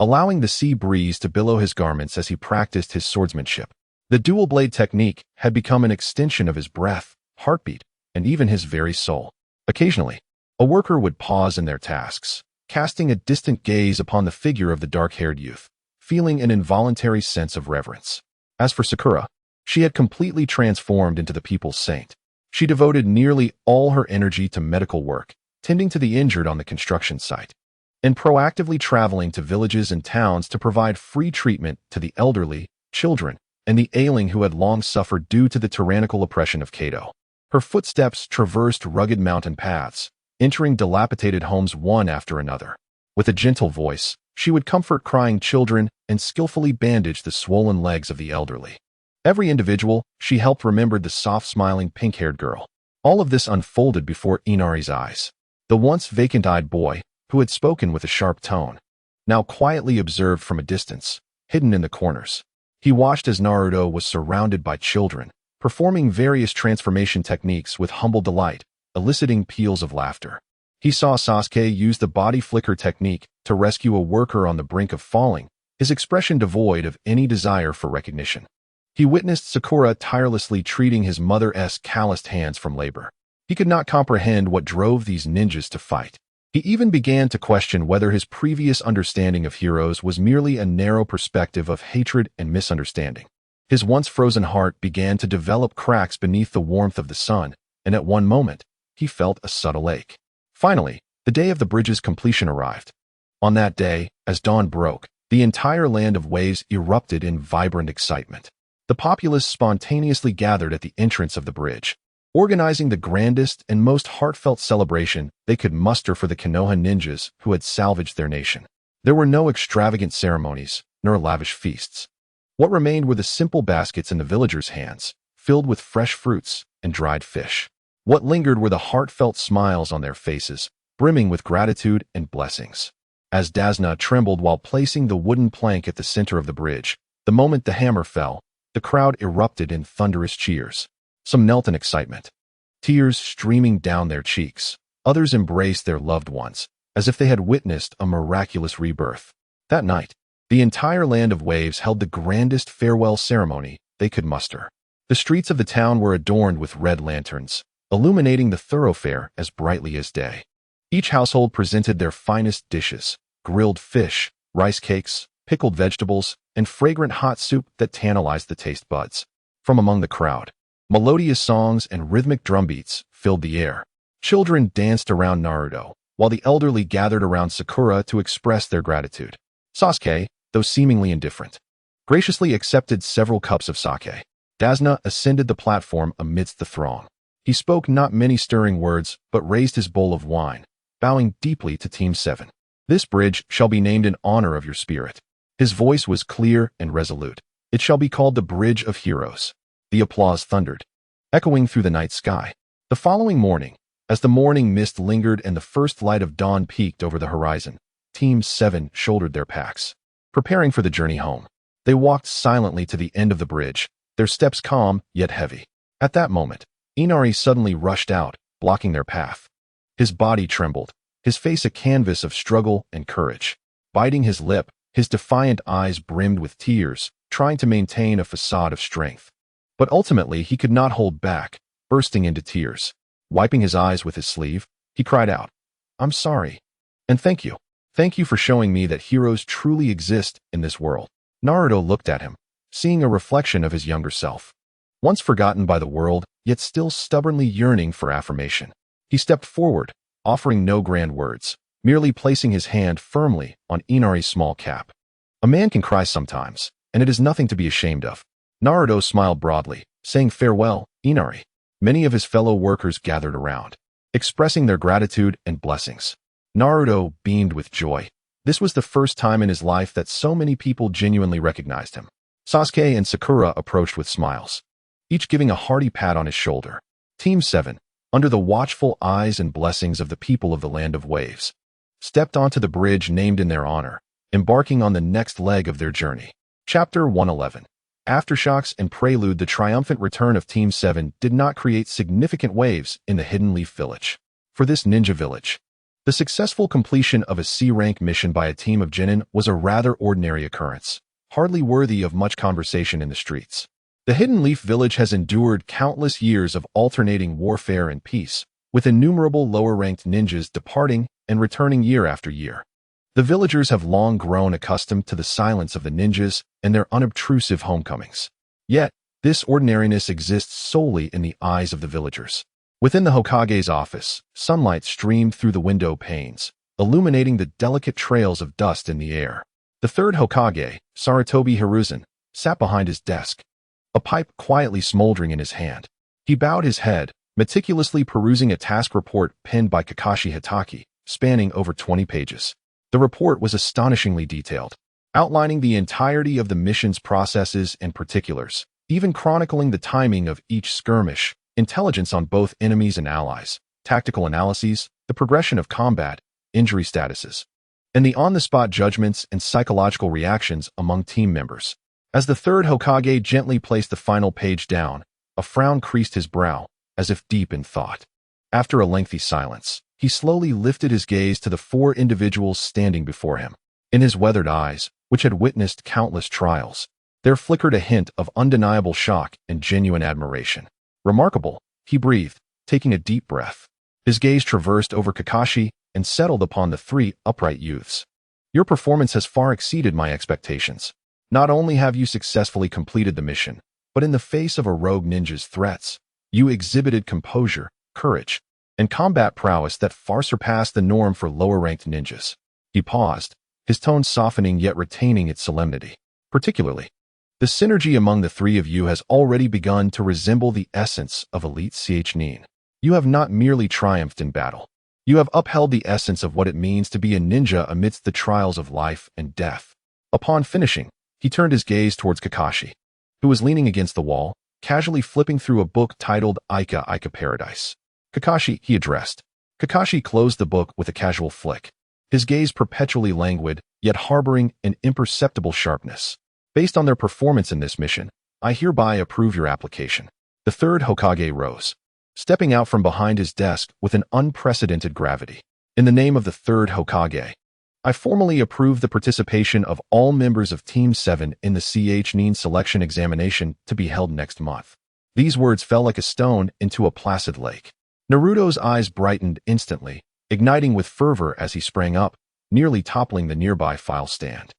allowing the sea breeze to billow his garments as he practiced his swordsmanship. The dual blade technique had become an extension of his breath, heartbeat, and even his very soul. Occasionally, a worker would pause in their tasks, casting a distant gaze upon the figure of the dark-haired youth, feeling an involuntary sense of reverence. As for Sakura, she had completely transformed into the people's saint. She devoted nearly all her energy to medical work, tending to the injured on the construction site, and proactively traveling to villages and towns to provide free treatment to the elderly, children, and the ailing who had long suffered due to the tyrannical oppression of Kato. Her footsteps traversed rugged mountain paths, entering dilapidated homes one after another. With a gentle voice, she would comfort crying children and skillfully bandage the swollen legs of the elderly. Every individual she helped remembered the soft-smiling pink-haired girl. All of this unfolded before Inari's eyes. The once vacant-eyed boy, who had spoken with a sharp tone, now quietly observed from a distance, hidden in the corners. He watched as Naruto was surrounded by children, performing various transformation techniques with humble delight, eliciting peals of laughter. He saw Sasuke use the body flicker technique to rescue a worker on the brink of falling, his expression devoid of any desire for recognition. He witnessed Sakura tirelessly treating his mother's calloused hands from labor. He could not comprehend what drove these ninjas to fight. He even began to question whether his previous understanding of heroes was merely a narrow perspective of hatred and misunderstanding. His once frozen heart began to develop cracks beneath the warmth of the sun, and at one moment, he felt a subtle ache. Finally, the day of the bridge's completion arrived. On that day, as dawn broke, the entire land of waves erupted in vibrant excitement. The populace spontaneously gathered at the entrance of the bridge, organizing the grandest and most heartfelt celebration they could muster for the Konoha ninjas who had salvaged their nation. There were no extravagant ceremonies, nor lavish feasts. What remained were the simple baskets in the villagers' hands, filled with fresh fruits and dried fish. What lingered were the heartfelt smiles on their faces, brimming with gratitude and blessings. As Dasna trembled while placing the wooden plank at the center of the bridge, the moment the hammer fell, the crowd erupted in thunderous cheers. Some knelt in excitement, tears streaming down their cheeks. Others embraced their loved ones, as if they had witnessed a miraculous rebirth. That night, the entire land of waves held the grandest farewell ceremony they could muster. The streets of the town were adorned with red lanterns, illuminating the thoroughfare as brightly as day. Each household presented their finest dishes: grilled fish, rice cakes, pickled vegetables, and fragrant hot soup that tantalized the taste buds. From among the crowd, melodious songs and rhythmic drumbeats filled the air. Children danced around Naruto, while the elderly gathered around Sakura to express their gratitude. Sasuke, though seemingly indifferent, graciously accepted several cups of sake. Dasna ascended the platform amidst the throng. He spoke not many stirring words, but raised his bowl of wine, bowing deeply to Team 7. "This bridge shall be named in honor of your spirit." His voice was clear and resolute. "It shall be called the Bridge of Heroes." The applause thundered, echoing through the night sky. The following morning, as the morning mist lingered and the first light of dawn peeked over the horizon, Team 7 shouldered their packs, preparing for the journey home. They walked silently to the end of the bridge, their steps calm yet heavy. At that moment, Inari suddenly rushed out, blocking their path. His body trembled, his face a canvas of struggle and courage. Biting his lip, his defiant eyes brimmed with tears, trying to maintain a facade of strength. But ultimately he could not hold back, bursting into tears. Wiping his eyes with his sleeve, he cried out, "I'm sorry. And thank you. Thank you for showing me that heroes truly exist in this world." Naruto looked at him, seeing a reflection of his younger self. Once forgotten by the world, yet still stubbornly yearning for affirmation. He stepped forward, offering no grand words, merely placing his hand firmly on Inari's small cap. "A man can cry sometimes, and it is nothing to be ashamed of." Naruto smiled broadly, saying farewell, Inari. Many of his fellow workers gathered around, expressing their gratitude and blessings. Naruto beamed with joy. This was the first time in his life that so many people genuinely recognized him. Sasuke and Sakura approached with smiles, each giving a hearty pat on his shoulder. Team 7, under the watchful eyes and blessings of the people of the Land of Waves, stepped onto the bridge named in their honor, embarking on the next leg of their journey. Chapter 111. Aftershocks and prelude. The triumphant return of Team 7 did not create significant waves in the Hidden Leaf Village. For this ninja village, the successful completion of a C-rank mission by a team of genin was a rather ordinary occurrence, hardly worthy of much conversation in the streets. The Hidden Leaf Village has endured countless years of alternating warfare and peace, with innumerable lower-ranked ninjas departing and returning year after year. The villagers have long grown accustomed to the silence of the ninjas and their unobtrusive homecomings. Yet, this ordinariness exists solely in the eyes of the villagers. Within the Hokage's office, sunlight streamed through the window panes, illuminating the delicate trails of dust in the air. The third Hokage, Sarutobi Hiruzen, sat behind his desk, a pipe quietly smoldering in his hand. He bowed his head, meticulously perusing a task report penned by Kakashi Hitaki, spanning over 20 pages. The report was astonishingly detailed, outlining the entirety of the mission's processes and particulars, even chronicling the timing of each skirmish, intelligence on both enemies and allies, tactical analyses, the progression of combat, injury statuses, and the on-the-spot judgments and psychological reactions among team members. As the third Hokage gently placed the final page down, a frown creased his brow, as if deep in thought. After a lengthy silence, he slowly lifted his gaze to the four individuals standing before him. In his weathered eyes, which had witnessed countless trials, there flickered a hint of undeniable shock and genuine admiration. Remarkable, he breathed, taking a deep breath. His gaze traversed over Kakashi and settled upon the three upright youths. Your performance has far exceeded my expectations. Not only have you successfully completed the mission, but in the face of a rogue ninja's threats, you exhibited composure, courage, and combat prowess that far surpassed the norm for lower-ranked ninjas. He paused, his tone softening yet retaining its solemnity. Particularly, the synergy among the three of you has already begun to resemble the essence of elite Nin. You have not merely triumphed in battle. You have upheld the essence of what it means to be a ninja amidst the trials of life and death. Upon finishing, he turned his gaze towards Kakashi, who was leaning against the wall, casually flipping through a book titled Ika Paradise. Kakashi, he addressed. Kakashi closed the book with a casual flick, his gaze perpetually languid, yet harboring an imperceptible sharpness. Based on their performance in this mission, I hereby approve your application. The third Hokage rose, stepping out from behind his desk with an unprecedented gravity. In the name of the third Hokage, I formally approve the participation of all members of Team 7 in the Nin selection examination to be held next month. These words fell like a stone into a placid lake. Naruto's eyes brightened instantly, igniting with fervor as he sprang up, nearly toppling the nearby file stand.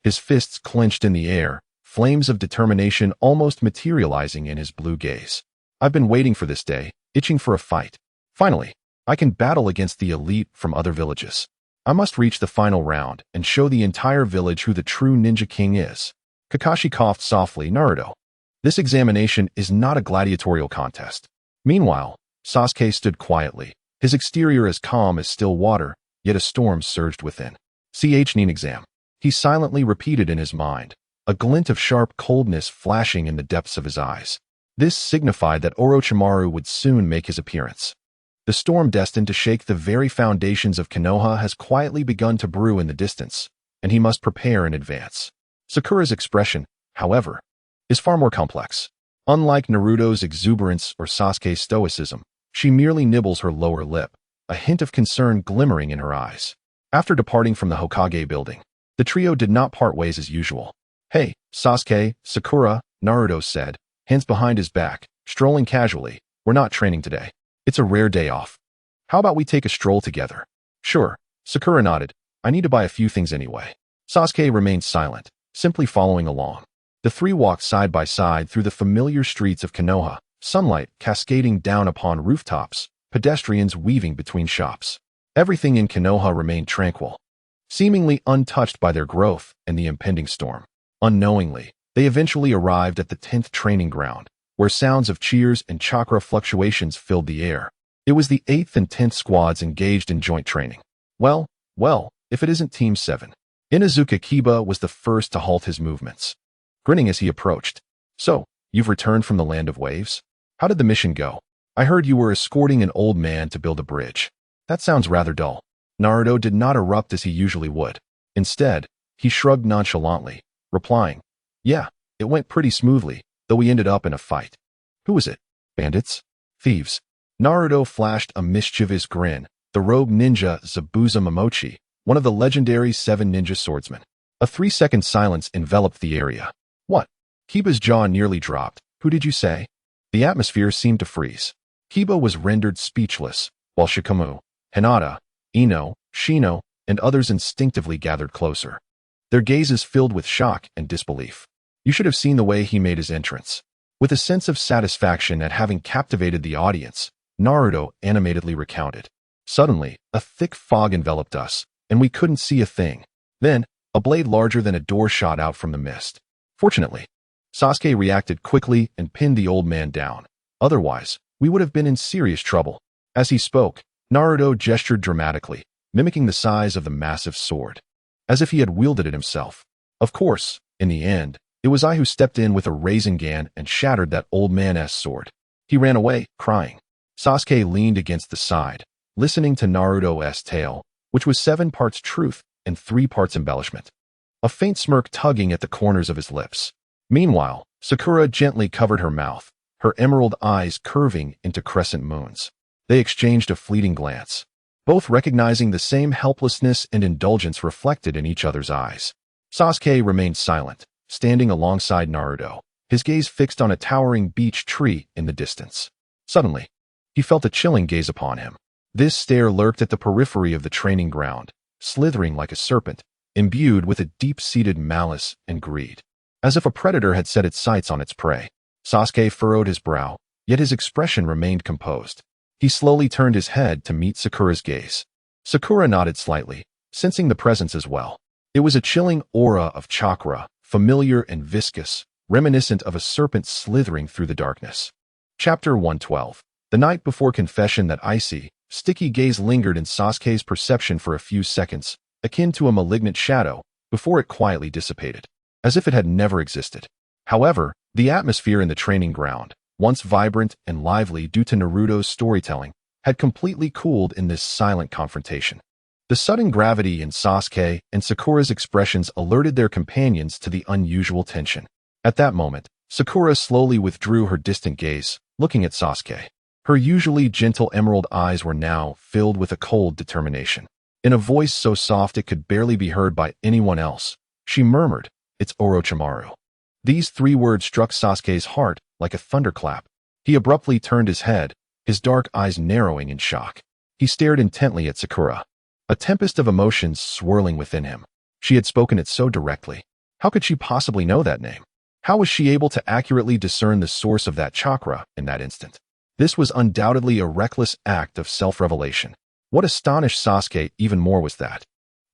His fists clenched in the air, flames of determination almost materializing in his blue gaze. I've been waiting for this day, itching for a fight. Finally, I can battle against the elite from other villages. I must reach the final round and show the entire village who the true ninja king is. Kakashi coughed softly. Naruto, this examination is not a gladiatorial contest. Meanwhile, Sasuke stood quietly, his exterior as calm as still water, yet a storm surged within. Nin exam. He silently repeated in his mind, a glint of sharp coldness flashing in the depths of his eyes. This signified that Orochimaru would soon make his appearance. The storm destined to shake the very foundations of Konoha has quietly begun to brew in the distance, and he must prepare in advance. Sakura's expression, however, is far more complex. Unlike Naruto's exuberance or Sasuke's stoicism, she merely nibbles her lower lip, a hint of concern glimmering in her eyes. After departing from the Hokage building, the trio did not part ways as usual. Hey, Sasuke, Sakura, Naruto said, hands behind his back, strolling casually. We're not training today. It's a rare day off. How about we take a stroll together? Sure, Sakura nodded. I need to buy a few things anyway. Sasuke remained silent, simply following along. The three walked side by side through the familiar streets of Konoha, sunlight cascading down upon rooftops, pedestrians weaving between shops. Everything in Konoha remained tranquil, seemingly untouched by their growth and the impending storm. Unknowingly, they eventually arrived at the 10th training ground, where sounds of cheers and chakra fluctuations filled the air. It was the 8th and 10th squads engaged in joint training. Well, if it isn't Team 7. Inuzuka Kiba was the first to halt his movements, grinning as he approached. So, you've returned from the land of waves? How did the mission go? I heard you were escorting an old man to build a bridge. That sounds rather dull. Naruto did not erupt as he usually would. Instead, he shrugged nonchalantly, replying, Yeah, it went pretty smoothly, though we ended up in a fight. Who was it? Bandits? Thieves? Naruto flashed a mischievous grin. The rogue ninja Zabuza Momochi, one of the legendary 7 ninja swordsmen. A 3-second silence enveloped the area. What? Kiba's jaw nearly dropped. Who did you say? The atmosphere seemed to freeze. Kiba was rendered speechless, while Shikamu, Hinata, Ino, Shino, and others instinctively gathered closer, their gazes filled with shock and disbelief. You should have seen the way he made his entrance. With a sense of satisfaction at having captivated the audience, Naruto animatedly recounted. Suddenly, a thick fog enveloped us, and we couldn't see a thing. Then, a blade larger than a door shot out from the mist. Fortunately, Sasuke reacted quickly and pinned the old man down. Otherwise, we would have been in serious trouble. As he spoke, Naruto gestured dramatically, mimicking the size of the massive sword, as if he had wielded it himself. Of course, in the end, it was I who stepped in with a Rasengan and shattered that old man's sword. He ran away, crying. Sasuke leaned against the side, listening to Naruto's tale, which was 7 parts truth and 3 parts embellishment, a faint smirk tugging at the corners of his lips. Meanwhile, Sakura gently covered her mouth, her emerald eyes curving into crescent moons. They exchanged a fleeting glance, both recognizing the same helplessness and indulgence reflected in each other's eyes. Sasuke remained silent, standing alongside Naruto, his gaze fixed on a towering beech tree in the distance. Suddenly, he felt a chilling gaze upon him. This stare lurked at the periphery of the training ground, slithering like a serpent, imbued with a deep-seated malice and greed, as if a predator had set its sights on its prey. Sasuke furrowed his brow, yet his expression remained composed. He slowly turned his head to meet Sakura's gaze. Sakura nodded slightly, sensing the presence as well. It was a chilling aura of chakra, familiar and viscous, reminiscent of a serpent slithering through the darkness. Chapter 112. The night before confession. That icy, sticky gaze lingered in Sasuke's perception for a few seconds, akin to a malignant shadow, before it quietly dissipated, as if it had never existed. However, the atmosphere in the training ground, once vibrant and lively due to Naruto's storytelling, had completely cooled in this silent confrontation. The sudden gravity in Sasuke and Sakura's expressions alerted their companions to the unusual tension. At that moment, Sakura slowly withdrew her distant gaze, looking at Sasuke. Her usually gentle emerald eyes were now filled with a cold determination. In a voice so soft it could barely be heard by anyone else, she murmured, "It's Orochimaru." These 3 words struck Sasuke's heart like a thunderclap. He abruptly turned his head, his dark eyes narrowing in shock. He stared intently at Sakura, a tempest of emotions swirling within him. She had spoken it so directly. How could she possibly know that name? How was she able to accurately discern the source of that chakra in that instant? This was undoubtedly a reckless act of self-revelation. What astonished Sasuke even more was that,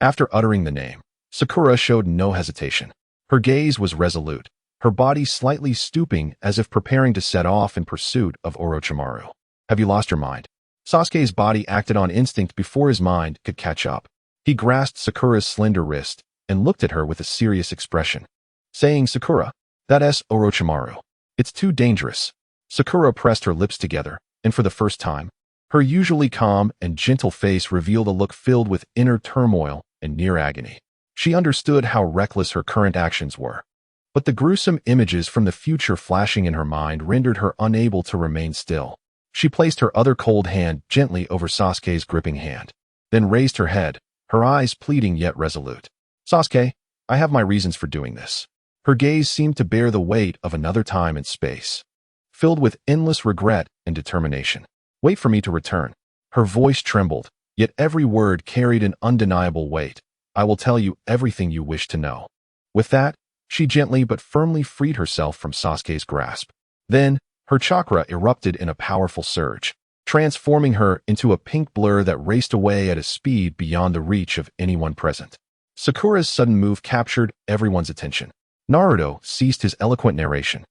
after uttering the name, Sakura showed no hesitation. Her gaze was resolute, her body slightly stooping as if preparing to set off in pursuit of Orochimaru. "Have you lost your mind?" Sasuke's body acted on instinct before his mind could catch up. He grasped Sakura's slender wrist and looked at her with a serious expression, saying, "Sakura, that's Orochimaru. It's too dangerous." Sakura pressed her lips together, and for the first time, her usually calm and gentle face revealed a look filled with inner turmoil and near agony. She understood how reckless her current actions were, but the gruesome images from the future flashing in her mind rendered her unable to remain still. She placed her other cold hand gently over Sasuke's gripping hand, then raised her head, her eyes pleading yet resolute. "Sasuke, I have my reasons for doing this." Her gaze seemed to bear the weight of another time and space, filled with endless regret and determination. "Wait for me to return." Her voice trembled, yet every word carried an undeniable weight. "I will tell you everything you wish to know." With that, she gently but firmly freed herself from Sasuke's grasp. Then, her chakra erupted in a powerful surge, transforming her into a pink blur that raced away at a speed beyond the reach of anyone present. Sakura's sudden move captured everyone's attention. Naruto ceased his eloquent narration,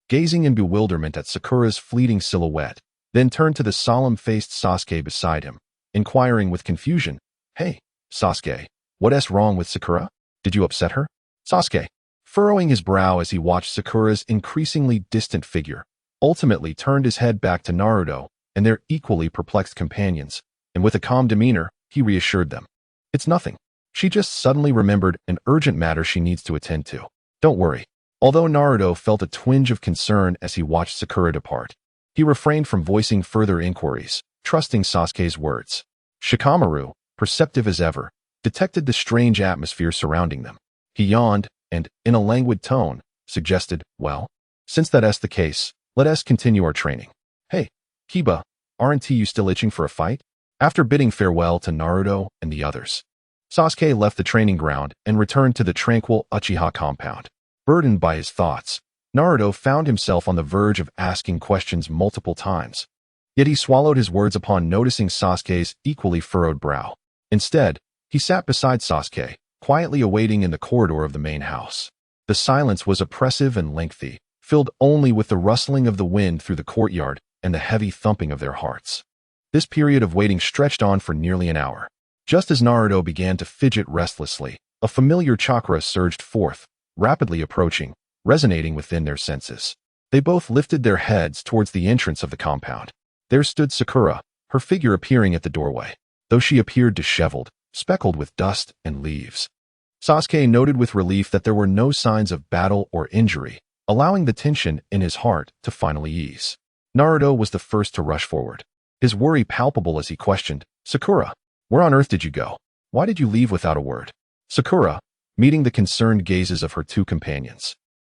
gazing in bewilderment at Sakura's fleeting silhouette, then turned to the solemn-faced Sasuke beside him, inquiring with confusion, "Hey, Sasuke, what's wrong with Sakura? Did you upset her?" Sasuke, furrowing his brow as he watched Sakura's increasingly distant figure, ultimately turned his head back to Naruto and their equally perplexed companions, and with a calm demeanor, he reassured them. "It's nothing. She just suddenly remembered an urgent matter she needs to attend to. Don't worry." Although Naruto felt a twinge of concern as he watched Sakura depart, he refrained from voicing further inquiries, trusting Sasuke's words. Shikamaru, perceptive as ever, detected the strange atmosphere surrounding them. He yawned and, in a languid tone, suggested, "Well, since that's the case, let us continue our training. Hey, Kiba, aren't you still itching for a fight?" After bidding farewell to Naruto and the others, Sasuke left the training ground and returned to the tranquil Uchiha compound. Burdened by his thoughts, Naruto found himself on the verge of asking questions multiple times. Yet he swallowed his words upon noticing Sasuke's equally furrowed brow. Instead, he sat beside Sasuke, quietly awaiting in the corridor of the main house. The silence was oppressive and lengthy, filled only with the rustling of the wind through the courtyard and the heavy thumping of their hearts. This period of waiting stretched on for nearly an hour. Just as Naruto began to fidget restlessly, a familiar chakra surged forth, rapidly approaching, resonating within their senses. They both lifted their heads towards the entrance of the compound. There stood Sakura, her figure appearing at the doorway, though she appeared disheveled, speckled with dust and leaves. Sasuke noted with relief that there were no signs of battle or injury, allowing the tension in his heart to finally ease. Naruto was the first to rush forward, his worry palpable as he questioned, "Sakura, where on earth did you go? Why did you leave without a word?" Sakura, meeting the concerned gazes of her two companions,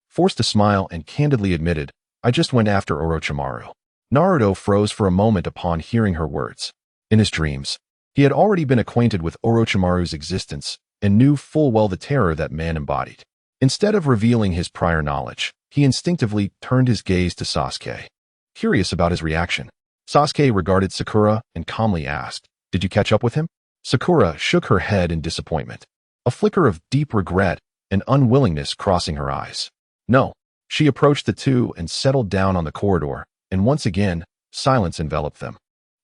forced a smile and candidly admitted, "I just went after Orochimaru." Naruto froze for a moment upon hearing her words. In his dreams, he had already been acquainted with Orochimaru's existence and knew full well the terror that man embodied. Instead of revealing his prior knowledge, he instinctively turned his gaze to Sasuke. Curious about his reaction, Sasuke regarded Sakura and calmly asked, "Did you catch up with him?" Sakura shook her head in disappointment, a flicker of deep regret and unwillingness crossing her eyes. No. She approached the two and settled down on the corridor, and once again, silence enveloped them.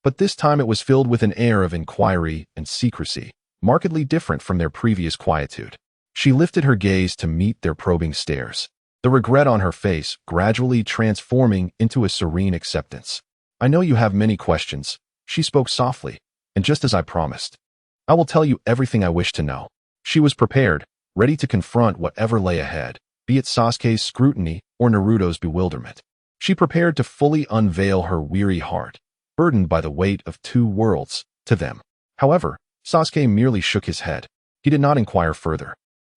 But this time it was filled with an air of inquiry and secrecy, markedly different from their previous quietude. She lifted her gaze to meet their probing stares, the regret on her face gradually transforming into a serene acceptance. "I know you have many questions," she spoke softly, "and just as I promised, I will tell you everything I wish to know." She was prepared, ready to confront whatever lay ahead, be it Sasuke's scrutiny or Naruto's bewilderment. She prepared to fully unveil her weary heart, burdened by the weight of two worlds, to them. However, Sasuke merely shook his head. He did not inquire further,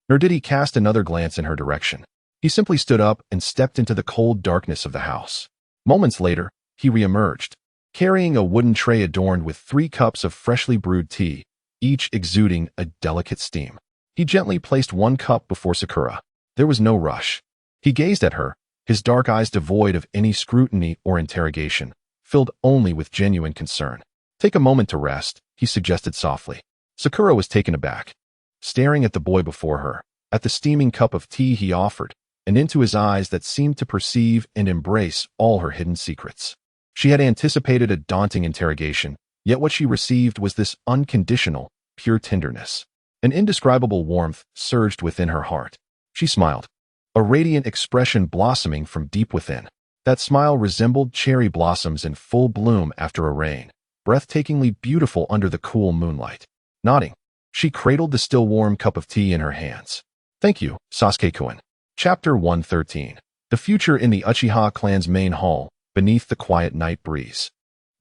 nor did he cast another glance in her direction. He simply stood up and stepped into the cold darkness of the house. Moments later, he reemerged, carrying a wooden tray adorned with 3 cups of freshly brewed tea, each exuding a delicate steam. He gently placed 1 cup before Sakura. There was no rush. He gazed at her, his dark eyes devoid of any scrutiny or interrogation, filled only with genuine concern. "Take a moment to rest," he suggested softly. Sakura was taken aback, staring at the boy before her, at the steaming cup of tea he offered, and into his eyes that seemed to perceive and embrace all her hidden secrets. She had anticipated a daunting interrogation, yet what she received was this unconditional, pure tenderness. An indescribable warmth surged within her heart. She smiled, a radiant expression blossoming from deep within. That smile resembled cherry blossoms in full bloom after a rain, breathtakingly beautiful under the cool moonlight. Nodding, she cradled the still warm cup of tea in her hands. "Thank you, Sasuke-kun." Chapter 113. The future in the Uchiha clan's main hall, beneath the quiet night breeze.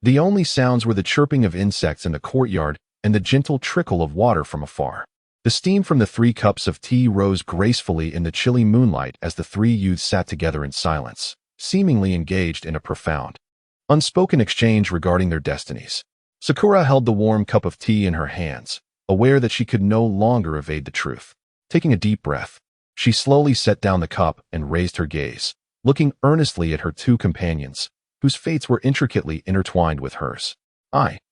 The only sounds were the chirping of insects in the courtyard and the gentle trickle of water from afar. The steam from the 3 cups of tea rose gracefully in the chilly moonlight as the 3 youths sat together in silence, seemingly engaged in a profound, unspoken exchange regarding their destinies. Sakura held the warm cup of tea in her hands, aware that she could no longer evade the truth. Taking a deep breath, she slowly set down the cup and raised her gaze, looking earnestly at her two companions, whose fates were intricately intertwined with hers.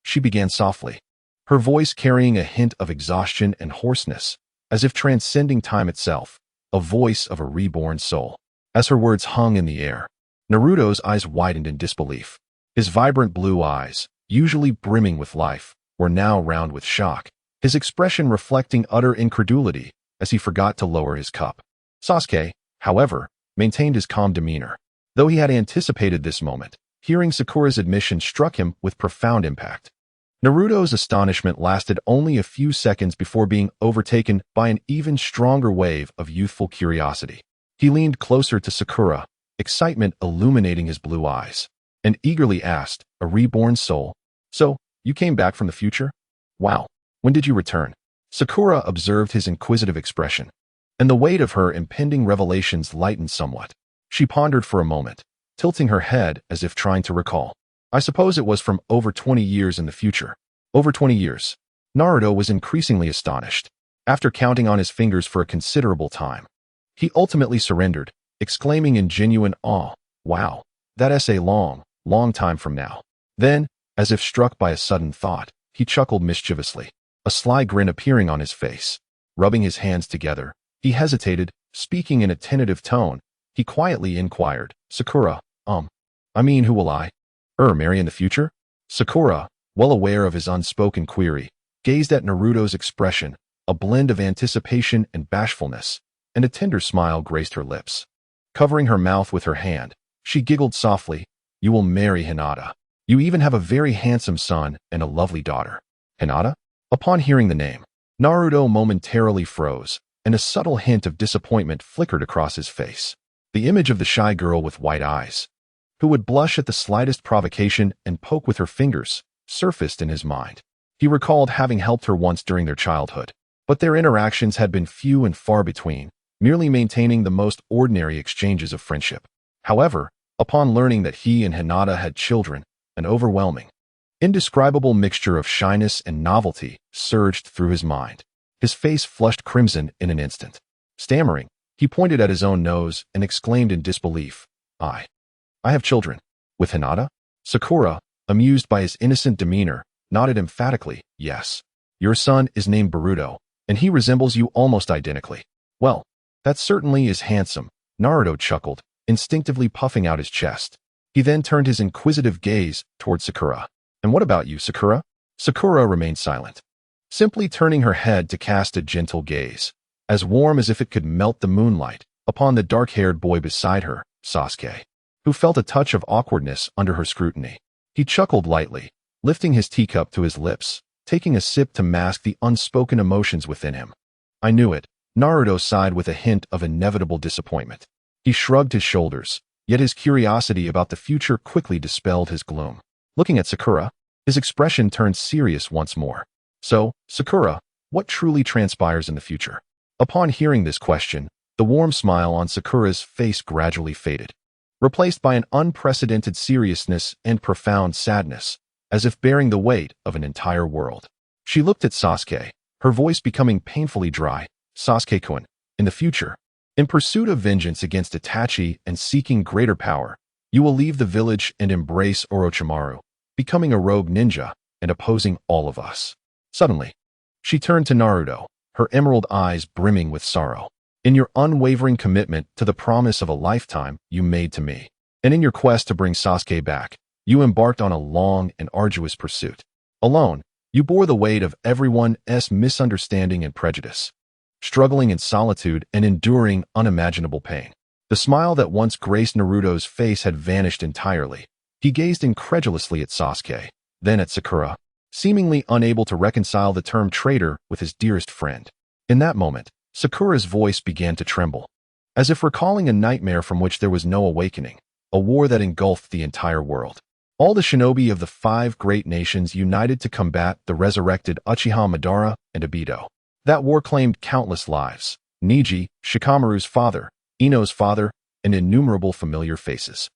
She began softly, her voice carrying a hint of exhaustion and hoarseness, as if transcending time itself, a voice of a reborn soul. As her words hung in the air, Naruto's eyes widened in disbelief. His vibrant blue eyes, usually brimming with life, were now round with shock, his expression reflecting utter incredulity as he forgot to lower his cup. Sasuke, however, maintained his calm demeanor. Though he had anticipated this moment, hearing Sakura's admission struck him with profound impact. Naruto's astonishment lasted only a few seconds before being overtaken by an even stronger wave of youthful curiosity. He leaned closer to Sakura, excitement illuminating his blue eyes, and eagerly asked, "A reborn soul? So, you came back from the future? Wow. When did you return?" Sakura observed his inquisitive expression, and the weight of her impending revelations lightened somewhat. She pondered for a moment, tilting her head as if trying to recall. "I suppose it was from over 20 years in the future." Over 20 years. Naruto was increasingly astonished. After counting on his fingers for a considerable time, he ultimately surrendered, exclaiming in genuine awe, "Wow, that's a long, long time from now." Then, as if struck by a sudden thought, he chuckled mischievously, a sly grin appearing on his face. Rubbing his hands together, he hesitated, speaking in a tentative tone. He quietly inquired, "Sakura, who will I marry in the future?" Sakura, well aware of his unspoken query, gazed at Naruto's expression, a blend of anticipation and bashfulness, and a tender smile graced her lips. Covering her mouth with her hand, she giggled softly, "You will marry Hinata. You even have a very handsome son and a lovely daughter." Hinata? Upon hearing the name, Naruto momentarily froze, and a subtle hint of disappointment flickered across his face. The image of the shy girl with white eyes, who would blush at the slightest provocation and poke with her fingers, surfaced in his mind. He recalled having helped her once during their childhood, but their interactions had been few and far between, merely maintaining the most ordinary exchanges of friendship. However, upon learning that he and Hinata had children, an overwhelming, indescribable mixture of shyness and novelty surged through his mind. His face flushed crimson in an instant. Stammering, he pointed at his own nose and exclaimed in disbelief, I have children. With Hinata? Sakura, amused by his innocent demeanor, nodded emphatically, yes. Your son is named Boruto, and he resembles you almost identically. Well, that certainly is handsome, Naruto chuckled, instinctively puffing out his chest. He then turned his inquisitive gaze toward Sakura. And what about you, Sakura? Sakura remained silent, simply turning her head to cast a gentle gaze, as warm as if it could melt the moonlight, upon the dark-haired boy beside her, Sasuke, who felt a touch of awkwardness under her scrutiny. He chuckled lightly, lifting his teacup to his lips, taking a sip to mask the unspoken emotions within him. I knew it, Naruto sighed with a hint of inevitable disappointment. He shrugged his shoulders, yet his curiosity about the future quickly dispelled his gloom. Looking at Sakura, his expression turned serious once more. So, Sakura, what truly transpires in the future? Upon hearing this question, the warm smile on Sakura's face gradually faded, replaced by an unprecedented seriousness and profound sadness, as if bearing the weight of an entire world. She looked at Sasuke, her voice becoming painfully dry. Sasuke-kun, in the future, in pursuit of vengeance against Itachi and seeking greater power, you will leave the village and embrace Orochimaru, becoming a rogue ninja and opposing all of us. Suddenly, she turned to Naruto, her emerald eyes brimming with sorrow. In your unwavering commitment to the promise of a lifetime you made to me, and in your quest to bring Sasuke back, you embarked on a long and arduous pursuit. Alone, you bore the weight of everyone's misunderstanding and prejudice, struggling in solitude and enduring unimaginable pain. The smile that once graced Naruto's face had vanished entirely. He gazed incredulously at Sasuke, then at Sakura, seemingly unable to reconcile the term traitor with his dearest friend. In that moment, Sakura's voice began to tremble, as if recalling a nightmare from which there was no awakening, a war that engulfed the entire world. All the shinobi of the 5 great nations united to combat the resurrected Uchiha Madara and Obito. That war claimed countless lives: Neji, Shikamaru's father, Ino's father, and innumerable familiar faces,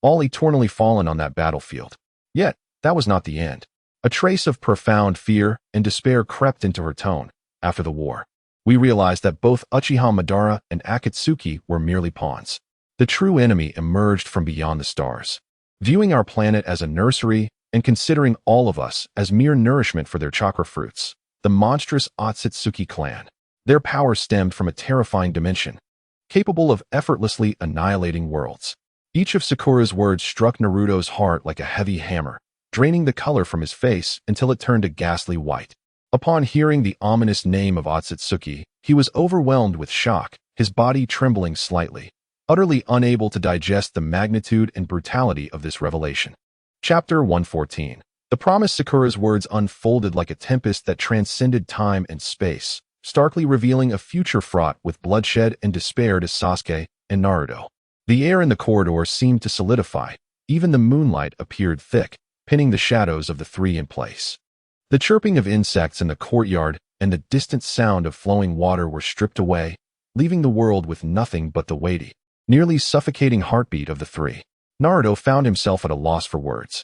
all eternally fallen on that battlefield. Yet, that was not the end. A trace of profound fear and despair crept into her tone. After the war, we realized that both Uchiha Madara and Ōtsutsuki were merely pawns. The true enemy emerged from beyond the stars, viewing our planet as a nursery and considering all of us as mere nourishment for their chakra fruits. The monstrous Ōtsutsuki clan. Their power stemmed from a terrifying dimension, capable of effortlessly annihilating worlds. Each of Sakura's words struck Naruto's heart like a heavy hammer, draining the color from his face until it turned a ghastly white. Upon hearing the ominous name of Ōtsutsuki, he was overwhelmed with shock, his body trembling slightly, utterly unable to digest the magnitude and brutality of this revelation. Chapter 114. The promise. Sakura's words unfolded like a tempest that transcended time and space, starkly revealing a future fraught with bloodshed and despair to Sasuke and Naruto. The air in the corridor seemed to solidify. Even the moonlight appeared thick, pinning the shadows of the 3 in place. The chirping of insects in the courtyard and the distant sound of flowing water were stripped away, leaving the world with nothing but the weighty, nearly suffocating heartbeat of the 3. Naruto found himself at a loss for words.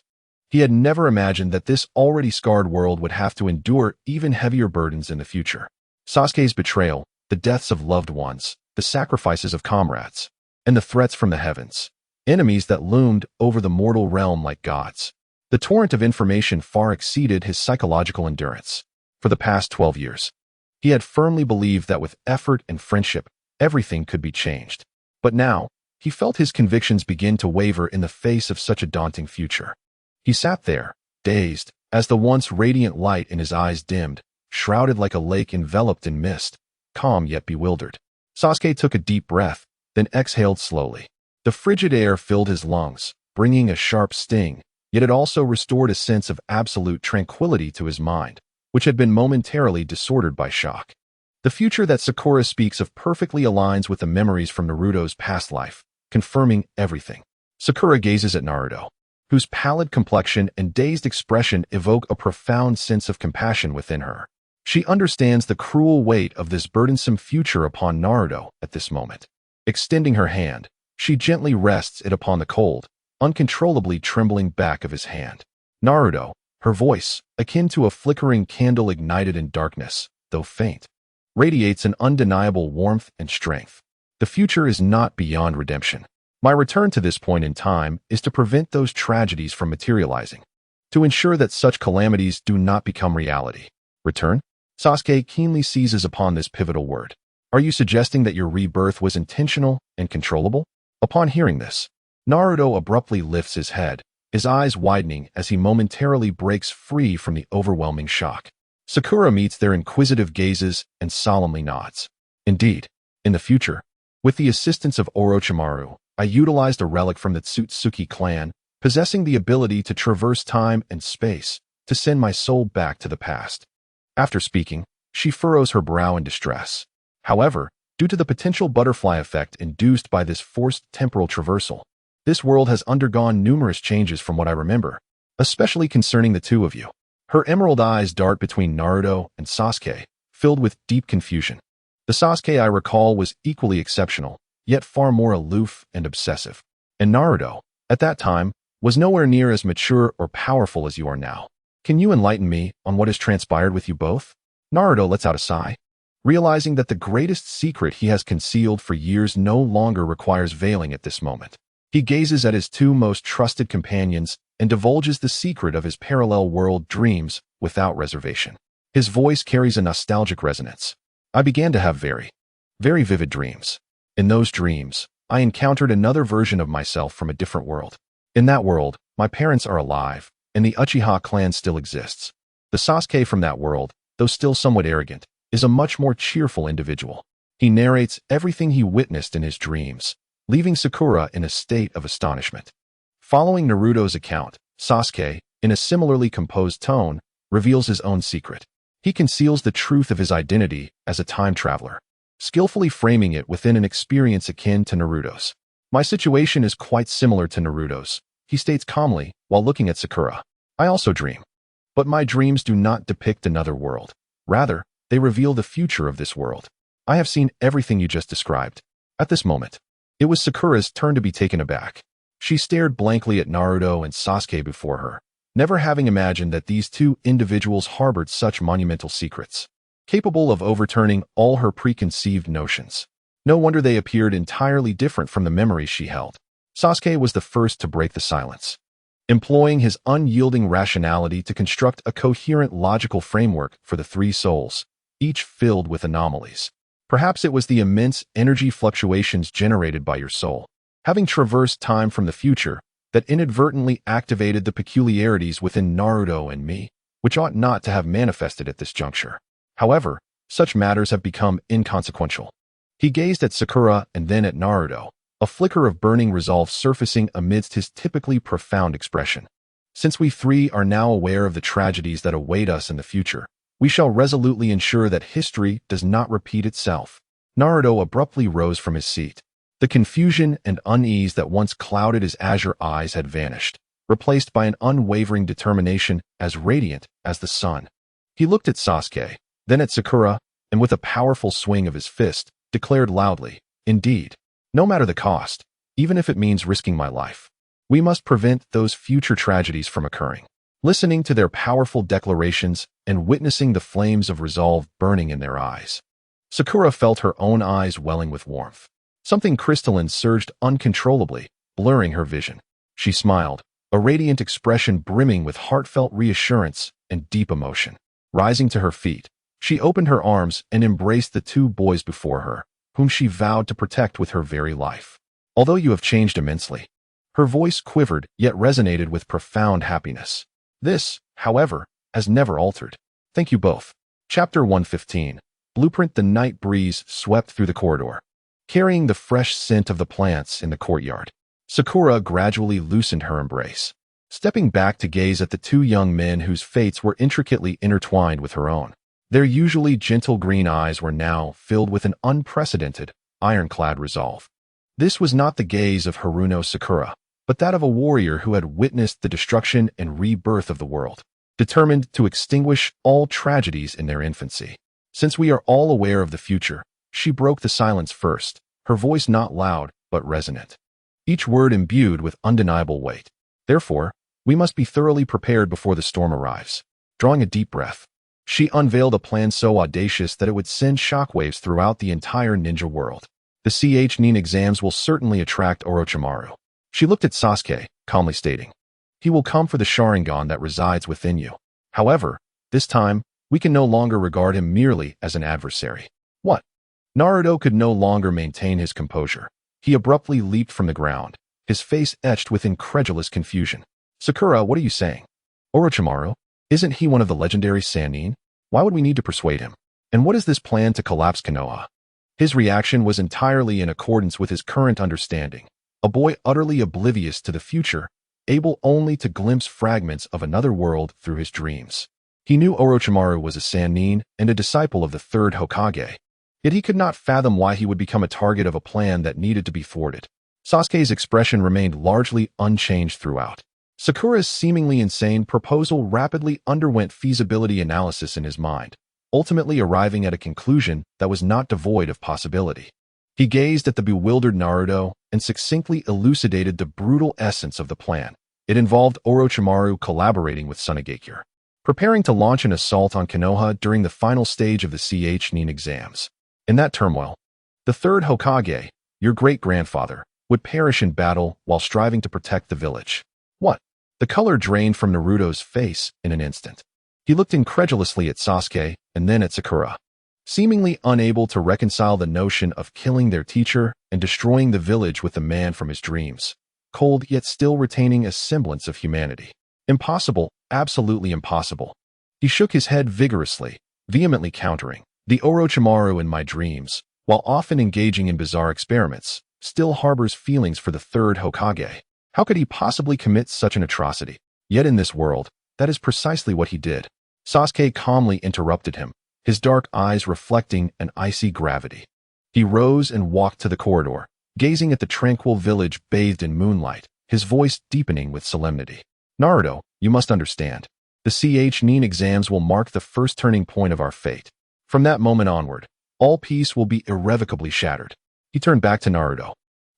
He had never imagined that this already scarred world would have to endure even heavier burdens in the future. Sasuke's betrayal, the deaths of loved ones, the sacrifices of comrades, and the threats from the heavens, enemies that loomed over the mortal realm like gods. The torrent of information far exceeded his psychological endurance. For the past 12 years, he had firmly believed that with effort and friendship, everything could be changed. But now, he felt his convictions begin to waver in the face of such a daunting future. He sat there, dazed, as the once radiant light in his eyes dimmed, shrouded like a lake enveloped in mist, calm yet bewildered. Sasuke took a deep breath, then exhaled slowly. The frigid air filled his lungs, bringing a sharp sting, yet it also restored a sense of absolute tranquility to his mind, which had been momentarily disordered by shock. The future that Sakura speaks of perfectly aligns with the memories from Naruto's past life, confirming everything. Sakura gazes at Naruto, whose pallid complexion and dazed expression evoke a profound sense of compassion within her. She understands the cruel weight of this burdensome future upon Naruto at this moment. Extending her hand, she gently rests it upon the cold, uncontrollably trembling back of his hand. Naruto, her voice, akin to a flickering candle ignited in darkness, though faint, radiates an undeniable warmth and strength. The future is not beyond redemption. My return to this point in time is to prevent those tragedies from materializing, to ensure that such calamities do not become reality. Return? Sasuke keenly seizes upon this pivotal word. Are you suggesting that your rebirth was intentional and controllable? Upon hearing this, Naruto abruptly lifts his head, his eyes widening as he momentarily breaks free from the overwhelming shock. Sakura meets their inquisitive gazes and solemnly nods. Indeed, in the future, with the assistance of Orochimaru, I utilized a relic from the Ōtsutsuki clan, possessing the ability to traverse time and space, to send my soul back to the past. After speaking, she furrows her brow in distress. However, due to the potential butterfly effect induced by this forced temporal traversal, this world has undergone numerous changes from what I remember, especially concerning the two of you. Her emerald eyes dart between Naruto and Sasuke, filled with deep confusion. The Sasuke I recall was equally exceptional, yet far more aloof and obsessive. And Naruto, at that time, was nowhere near as mature or powerful as you are now. Can you enlighten me on what has transpired with you both? Naruto lets out a sigh, realizing that the greatest secret he has concealed for years no longer requires veiling at this moment. He gazes at his two most trusted companions and divulges the secret of his parallel world dreams without reservation. His voice carries a nostalgic resonance. I began to have very vivid dreams. In those dreams, I encountered another version of myself from a different world. In that world, my parents are alive, and the Uchiha clan still exists. The Sasuke from that world, though still somewhat arrogant, is a much more cheerful individual. He narrates everything he witnessed in his dreams, leaving Sakura in a state of astonishment. Following Naruto's account, Sasuke, in a similarly composed tone, reveals his own secret. He conceals the truth of his identity as a time traveler, skillfully framing it within an experience akin to Naruto's. My situation is quite similar to Naruto's, he states calmly while looking at Sakura. I also dream. But my dreams do not depict another world. Rather, they reveal the future of this world. I have seen everything you just described. At this moment, it was Sakura's turn to be taken aback. She stared blankly at Naruto and Sasuke before her, never having imagined that these two individuals harbored such monumental secrets, capable of overturning all her preconceived notions. No wonder they appeared entirely different from the memories she held. Sasuke was the first to break the silence, employing his unyielding rationality to construct a coherent logical framework for the three souls, each filled with anomalies. Perhaps it was the immense energy fluctuations generated by your soul, having traversed time from the future, that inadvertently activated the peculiarities within Naruto and me, which ought not to have manifested at this juncture. However, such matters have become inconsequential. He gazed at Sakura and then at Naruto, a flicker of burning resolve surfacing amidst his typically profound expression. Since we three are now aware of the tragedies that await us in the future, we shall resolutely ensure that history does not repeat itself. Naruto abruptly rose from his seat. The confusion and unease that once clouded his azure eyes had vanished, replaced by an unwavering determination as radiant as the sun. He looked at Sasuke, then at Sakura, and with a powerful swing of his fist, declared loudly, "Indeed, no matter the cost, even if it means risking my life, we must prevent those future tragedies from occurring." Listening to their powerful declarations and witnessing the flames of resolve burning in their eyes, Sakura felt her own eyes welling with warmth. Something crystalline surged uncontrollably, blurring her vision. She smiled, a radiant expression brimming with heartfelt reassurance and deep emotion. Rising to her feet, she opened her arms and embraced the two boys before her, whom she vowed to protect with her very life. Although you have changed immensely, her voice quivered yet resonated with profound happiness. This, however, has never altered. Thank you both. Chapter 115. Blueprint. The night breeze swept through the corridor, carrying the fresh scent of the plants in the courtyard. Sakura gradually loosened her embrace, stepping back to gaze at the two young men whose fates were intricately intertwined with her own. Their usually gentle green eyes were now filled with an unprecedented, ironclad resolve. This was not the gaze of Haruno Sakura, but that of a warrior who had witnessed the destruction and rebirth of the world, determined to extinguish all tragedies in their infancy. Since we are all aware of the future, she broke the silence first, her voice not loud but resonant, each word imbued with undeniable weight. Therefore, we must be thoroughly prepared before the storm arrives. Drawing a deep breath, she unveiled a plan so audacious that it would send shockwaves throughout the entire ninja world. The Nin exams will certainly attract Orochimaru. She looked at Sasuke, calmly stating, "He will come for the Sharingan that resides within you. However, this time, we can no longer regard him merely as an adversary." What? Naruto could no longer maintain his composure. He abruptly leaped from the ground, his face etched with incredulous confusion. "Sakura, what are you saying? Orochimaru? Isn't he one of the legendary Sannin? Why would we need to persuade him? And what is this plan to collapse Konoha?" His reaction was entirely in accordance with his current understanding. A boy utterly oblivious to the future, able only to glimpse fragments of another world through his dreams. He knew Orochimaru was a Sannin and a disciple of the third Hokage, yet he could not fathom why he would become a target of a plan that needed to be thwarted. Sasuke's expression remained largely unchanged throughout. Sakura's seemingly insane proposal rapidly underwent feasibility analysis in his mind, ultimately arriving at a conclusion that was not devoid of possibility. He gazed at the bewildered Naruto and succinctly elucidated the brutal essence of the plan. It involved Orochimaru collaborating with Tsunagakure, preparing to launch an assault on Konoha during the final stage of the Nin exams. In that turmoil, the third Hokage, your great-grandfather, would perish in battle while striving to protect the village. What? The color drained from Naruto's face in an instant. He looked incredulously at Sasuke and then at Sakura, seemingly unable to reconcile the notion of killing their teacher and destroying the village with the man from his dreams, cold yet still retaining a semblance of humanity. Impossible, absolutely impossible. He shook his head vigorously, vehemently countering, "The Orochimaru in my dreams, while often engaging in bizarre experiments, still harbors feelings for the third Hokage. How could he possibly commit such an atrocity? Yet in this world, that is precisely what he did." Sasuke calmly interrupted him, his dark eyes reflecting an icy gravity. He rose and walked to the corridor, gazing at the tranquil village bathed in moonlight, his voice deepening with solemnity. "Naruto, you must understand. The Nin exams will mark the first turning point of our fate. From that moment onward, all peace will be irrevocably shattered." He turned back to Naruto,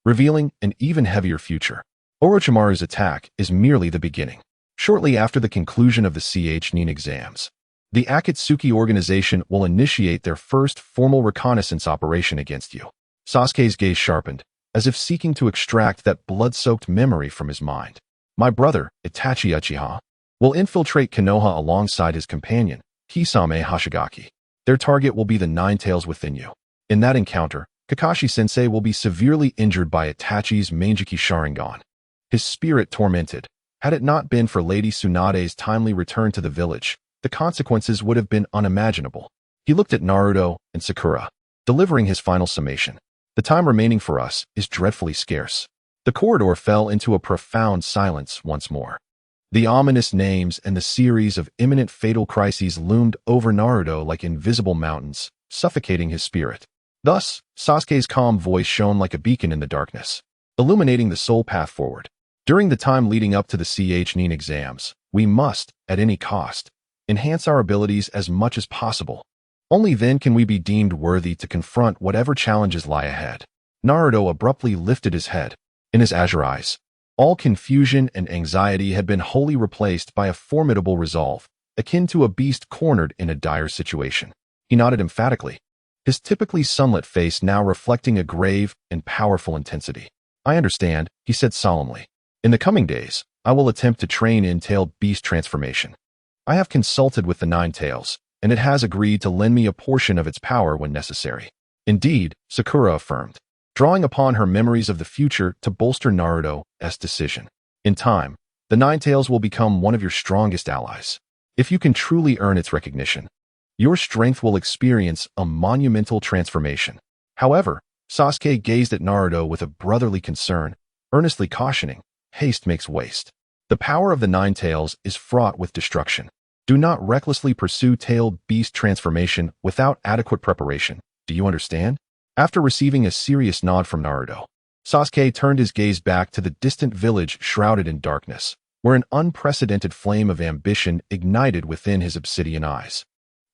revealing an even heavier future. Orochimaru's attack is merely the beginning. Shortly after the conclusion of the Nin exams, the Ōtsutsuki organization will initiate their first formal reconnaissance operation against you. Sasuke's gaze sharpened, as if seeking to extract that blood-soaked memory from his mind. "My brother, Itachi Uchiha, will infiltrate Konoha alongside his companion, Kisame Hashigaki. Their target will be the Nine Tails within you. In that encounter, Kakashi-sensei will be severely injured by Itachi's Mangeki Sharingan, his spirit tormented. Had it not been for Lady Tsunade's timely return to the village, the consequences would have been unimaginable." He looked at Naruto and Sakura, delivering his final summation. "The time remaining for us is dreadfully scarce." The corridor fell into a profound silence once more. The ominous names and the series of imminent fatal crises loomed over Naruto like invisible mountains, suffocating his spirit. Thus, Sasuke's calm voice shone like a beacon in the darkness, illuminating the sole path forward. "During the time leading up to the Nin exams, we must, at any cost, enhance our abilities as much as possible. Only then can we be deemed worthy to confront whatever challenges lie ahead." Naruto abruptly lifted his head. In his azure eyes, all confusion and anxiety had been wholly replaced by a formidable resolve, akin to a beast cornered in a dire situation. He nodded emphatically, his typically sunlit face now reflecting a grave and powerful intensity. "I understand," he said solemnly. "In the coming days, I will attempt to train in tailed beast transformation. I have consulted with the Nine Tails, and it has agreed to lend me a portion of its power when necessary." "Indeed," Sakura affirmed, drawing upon her memories of the future to bolster Naruto's decision. "In time, the Nine Tails will become one of your strongest allies. If you can truly earn its recognition, your strength will experience a monumental transformation." However, Sasuke gazed at Naruto with a brotherly concern, earnestly cautioning, "Haste makes waste. The power of the Nine Tails is fraught with destruction. Do not recklessly pursue tailed beast transformation without adequate preparation. Do you understand?" After receiving a serious nod from Naruto, Sasuke turned his gaze back to the distant village shrouded in darkness, where an unprecedented flame of ambition ignited within his obsidian eyes.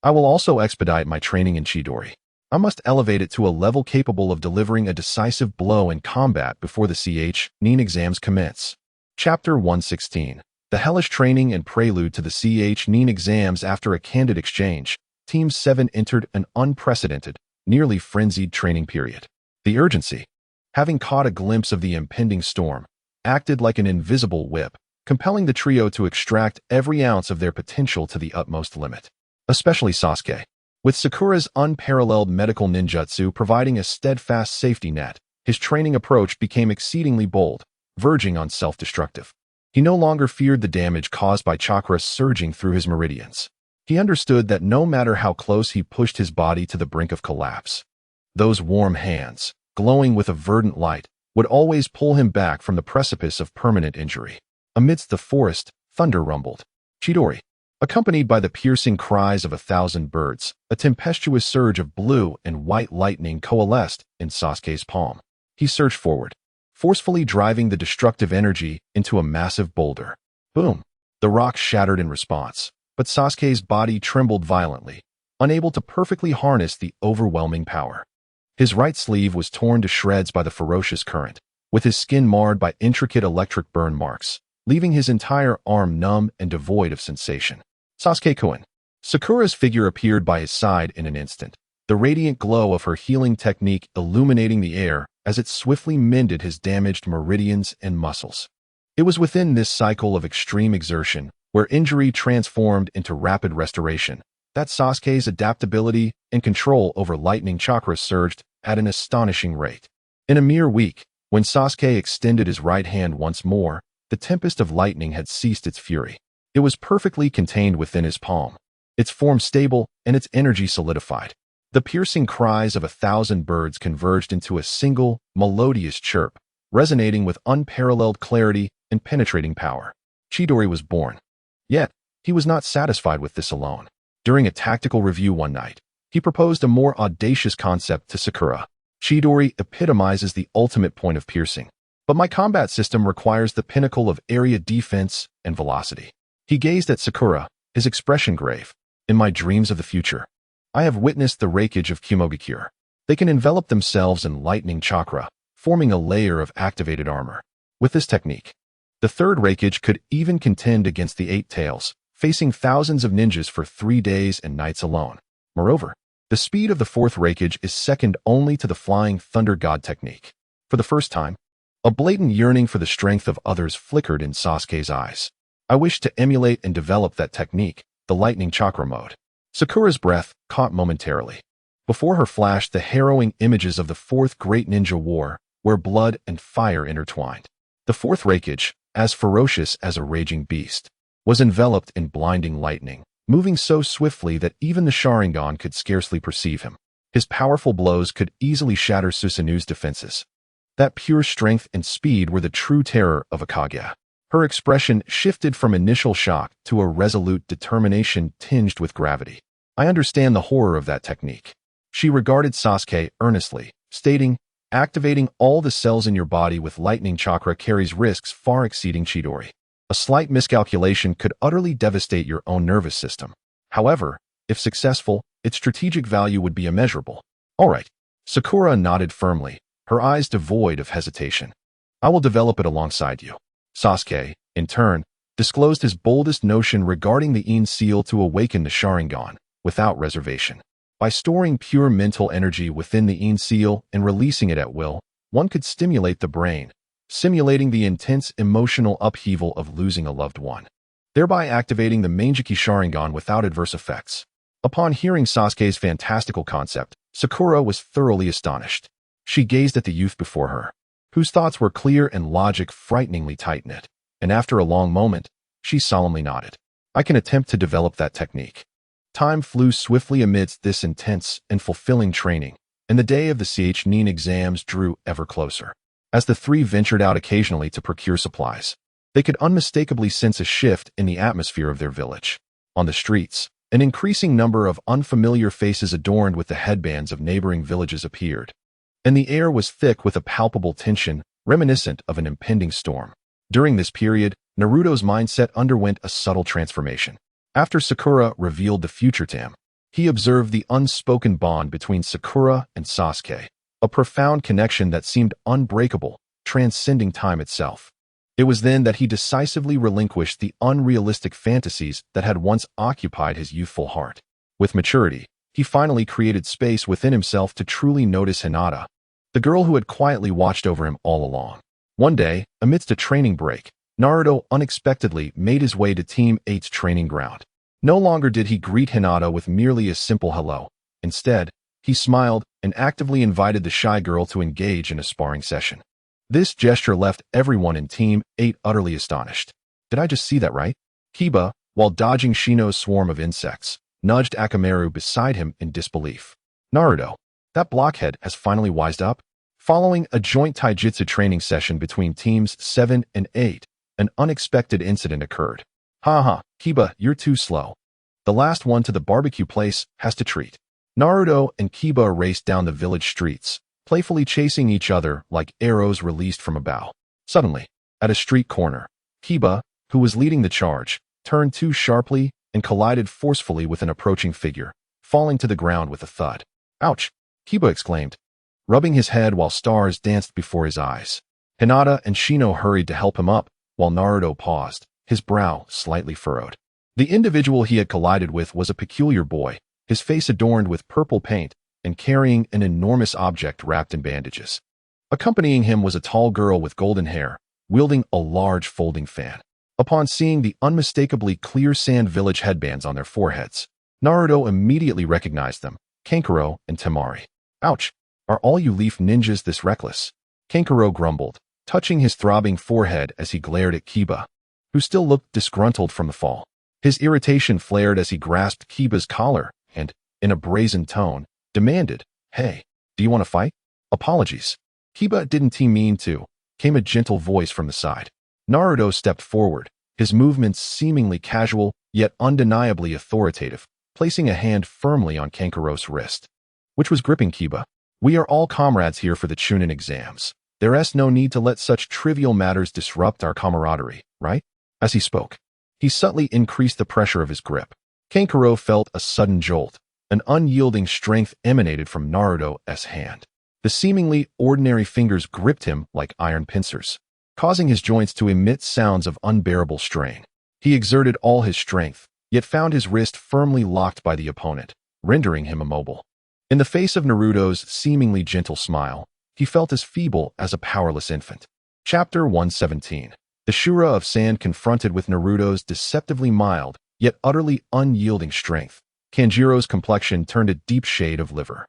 I will also expedite my training in Chidori. I must elevate it to a level capable of delivering a decisive blow in combat before the Nin exams commence. Chapter 116. The hellish training and prelude to the Nin exams. After a candid exchange, Team 7 entered an unprecedented, nearly frenzied training period. The urgency, having caught a glimpse of the impending storm, acted like an invisible whip, compelling the trio to extract every ounce of their potential to the utmost limit. Especially Sasuke. With Sakura's unparalleled medical ninjutsu providing a steadfast safety net, his training approach became exceedingly bold, verging on self-destructive. He no longer feared the damage caused by chakra surging through his meridians. He understood that no matter how close he pushed his body to the brink of collapse, those warm hands, glowing with a verdant light, would always pull him back from the precipice of permanent injury. Amidst the forest, thunder rumbled. Chidori. Accompanied by the piercing cries of 1,000 birds, a tempestuous surge of blue and white lightning coalesced in Sasuke's palm. He surged forward, forcefully driving the destructive energy into a massive boulder. Boom! The rock shattered in response, but Sasuke's body trembled violently, unable to perfectly harness the overwhelming power. His right sleeve was torn to shreds by the ferocious current, with his skin marred by intricate electric burn marks, leaving his entire arm numb and devoid of sensation. Sasuke-kun. Sakura's figure appeared by his side in an instant, the radiant glow of her healing technique illuminating the air as it swiftly mended his damaged meridians and muscles. It was within this cycle of extreme exertion, where injury transformed into rapid restoration, that Sasuke's adaptability and control over lightning chakra surged at an astonishing rate. In a mere week, when Sasuke extended his right hand once more, the tempest of lightning had ceased its fury. It was perfectly contained within his palm, its form stable and its energy solidified. The piercing cries of 1,000 birds converged into a single, melodious chirp, resonating with unparalleled clarity and penetrating power. Chidori was born. Yet, he was not satisfied with this alone. During a tactical review one night, he proposed a more audacious concept to Sakura. Chidori epitomizes the ultimate point of piercing, but my combat system requires the pinnacle of area defense and velocity. He gazed at Sakura, his expression grave. In my dreams of the future, I have witnessed the rakeage of Kumogakure. They can envelop themselves in lightning chakra, forming a layer of activated armor. With this technique, the third rakeage could even contend against the Eight Tails, facing thousands of ninjas for 3 days and nights alone. Moreover, the speed of the fourth rakeage is second only to the flying thunder god technique. For the first time, a blatant yearning for the strength of others flickered in Sasuke's eyes. I wish to emulate and develop that technique, the lightning chakra mode. Sakura's breath caught momentarily. Before her flashed the harrowing images of the fourth great ninja war, where blood and fire intertwined. The fourth rakeage, as ferocious as a raging beast, was enveloped in blinding lightning, moving so swiftly that even the Sharingan could scarcely perceive him. His powerful blows could easily shatter Susanu's defenses. That pure strength and speed were the true terror of a Kage. Her expression shifted from initial shock to a resolute determination tinged with gravity. I understand the horror of that technique. She regarded Sasuke earnestly, stating, activating all the cells in your body with lightning chakra carries risks far exceeding Chidori. A slight miscalculation could utterly devastate your own nervous system. However, if successful, its strategic value would be immeasurable. All right. Sakura nodded firmly, her eyes devoid of hesitation. I will develop it alongside you. Sasuke, in turn, disclosed his boldest notion regarding the Yin seal to awaken the Sharingan, without reservation. By storing pure mental energy within the Yin seal and releasing it at will, one could stimulate the brain, simulating the intense emotional upheaval of losing a loved one, thereby activating the Manjiki Sharingan without adverse effects. Upon hearing Sasuke's fantastical concept, Sakura was thoroughly astonished. She gazed at the youth before her, whose thoughts were clear and logic frighteningly tight-knit, and after a long moment, she solemnly nodded. I can attempt to develop that technique. Time flew swiftly amidst this intense and fulfilling training, and the day of the Nin exams drew ever closer. As the three ventured out occasionally to procure supplies, they could unmistakably sense a shift in the atmosphere of their village. On the streets, an increasing number of unfamiliar faces adorned with the headbands of neighboring villages appeared. and the air was thick with a palpable tension reminiscent of an impending storm. During this period, Naruto's mindset underwent a subtle transformation. After Sakura revealed the future to him, he observed the unspoken bond between Sakura and Sasuke, a profound connection that seemed unbreakable, transcending time itself. It was then that he decisively relinquished the unrealistic fantasies that had once occupied his youthful heart. With maturity, he finally created space within himself to truly notice Hinata, the girl who had quietly watched over him all along. One day, amidst a training break, Naruto unexpectedly made his way to Team 8's training ground. No longer did he greet Hinata with merely a simple hello. Instead, he smiled and actively invited the shy girl to engage in a sparring session. This gesture left everyone in Team 8 utterly astonished. Did I just see that right? Kiba, while dodging Shino's swarm of insects, nudged Akamaru beside him in disbelief. Naruto, that blockhead has finally wised up? Following a joint taijutsu training session between Teams 7 and 8, an unexpected incident occurred. Haha, Kiba, you're too slow. The last one to the barbecue place has to treat. Naruto and Kiba raced down the village streets, playfully chasing each other like arrows released from a bow. Suddenly, at a street corner, Kiba, who was leading the charge, turned too sharply and collided forcefully with an approaching figure, falling to the ground with a thud. Ouch! Kiba exclaimed, rubbing his head while stars danced before his eyes. Hinata and Shino hurried to help him up, while Naruto paused, his brow slightly furrowed. The individual he had collided with was a peculiar boy, his face adorned with purple paint and carrying an enormous object wrapped in bandages. Accompanying him was a tall girl with golden hair, wielding a large folding fan. Upon seeing the unmistakably clear sand village headbands on their foreheads, Naruto immediately recognized them, Kankuro and Temari. Ouch! Are all you leaf ninjas this reckless? Kankuro grumbled, touching his throbbing forehead as he glared at Kiba, who still looked disgruntled from the fall. His irritation flared as he grasped Kiba's collar and, in a brazen tone, demanded, Hey, do you want to fight? Apologies. Kiba didn't mean to, came a gentle voice from the side. Naruto stepped forward, his movements seemingly casual, yet undeniably authoritative, placing a hand firmly on Kankuro's wrist, which was gripping Kiba. We are all comrades here for the Chunin exams. There's no need to let such trivial matters disrupt our camaraderie, right? As he spoke, he subtly increased the pressure of his grip. Kankuro felt a sudden jolt. An unyielding strength emanated from Naruto's hand. The seemingly ordinary fingers gripped him like iron pincers, causing his joints to emit sounds of unbearable strain. He exerted all his strength, yet found his wrist firmly locked by the opponent, rendering him immobile. In the face of Naruto's seemingly gentle smile, he felt as feeble as a powerless infant. Chapter 117. The Shura of Sand confronted with Naruto's deceptively mild, yet utterly unyielding strength. Kanjiro's complexion turned a deep shade of liver.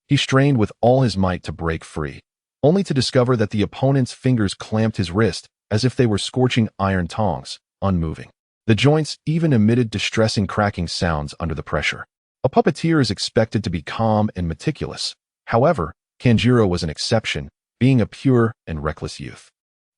He strained with all his might to break free, only to discover that the opponent's fingers clamped his wrist as if they were scorching iron tongs, unmoving. The joints even emitted distressing cracking sounds under the pressure. A puppeteer is expected to be calm and meticulous. However, Kanjiro was an exception, being a pure and reckless youth.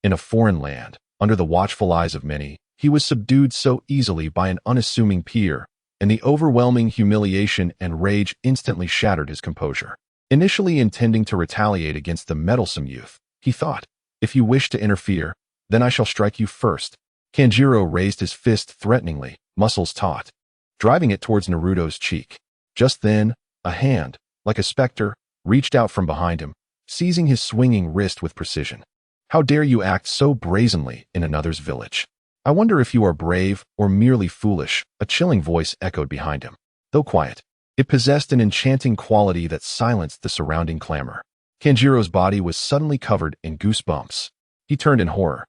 In a foreign land, under the watchful eyes of many, he was subdued so easily by an unassuming peer, and the overwhelming humiliation and rage instantly shattered his composure. Initially intending to retaliate against the meddlesome youth, he thought, if you wish to interfere, then I shall strike you first. Kanjiro raised his fist threateningly, muscles taut, driving it towards Naruto's cheek. Just then, a hand, like a specter, reached out from behind him, seizing his swinging wrist with precision. How dare you act so brazenly in another's village? I wonder if you are brave or merely foolish, a chilling voice echoed behind him. Though quiet, it possessed an enchanting quality that silenced the surrounding clamor. Kanjiro's body was suddenly covered in goosebumps. He turned in horror,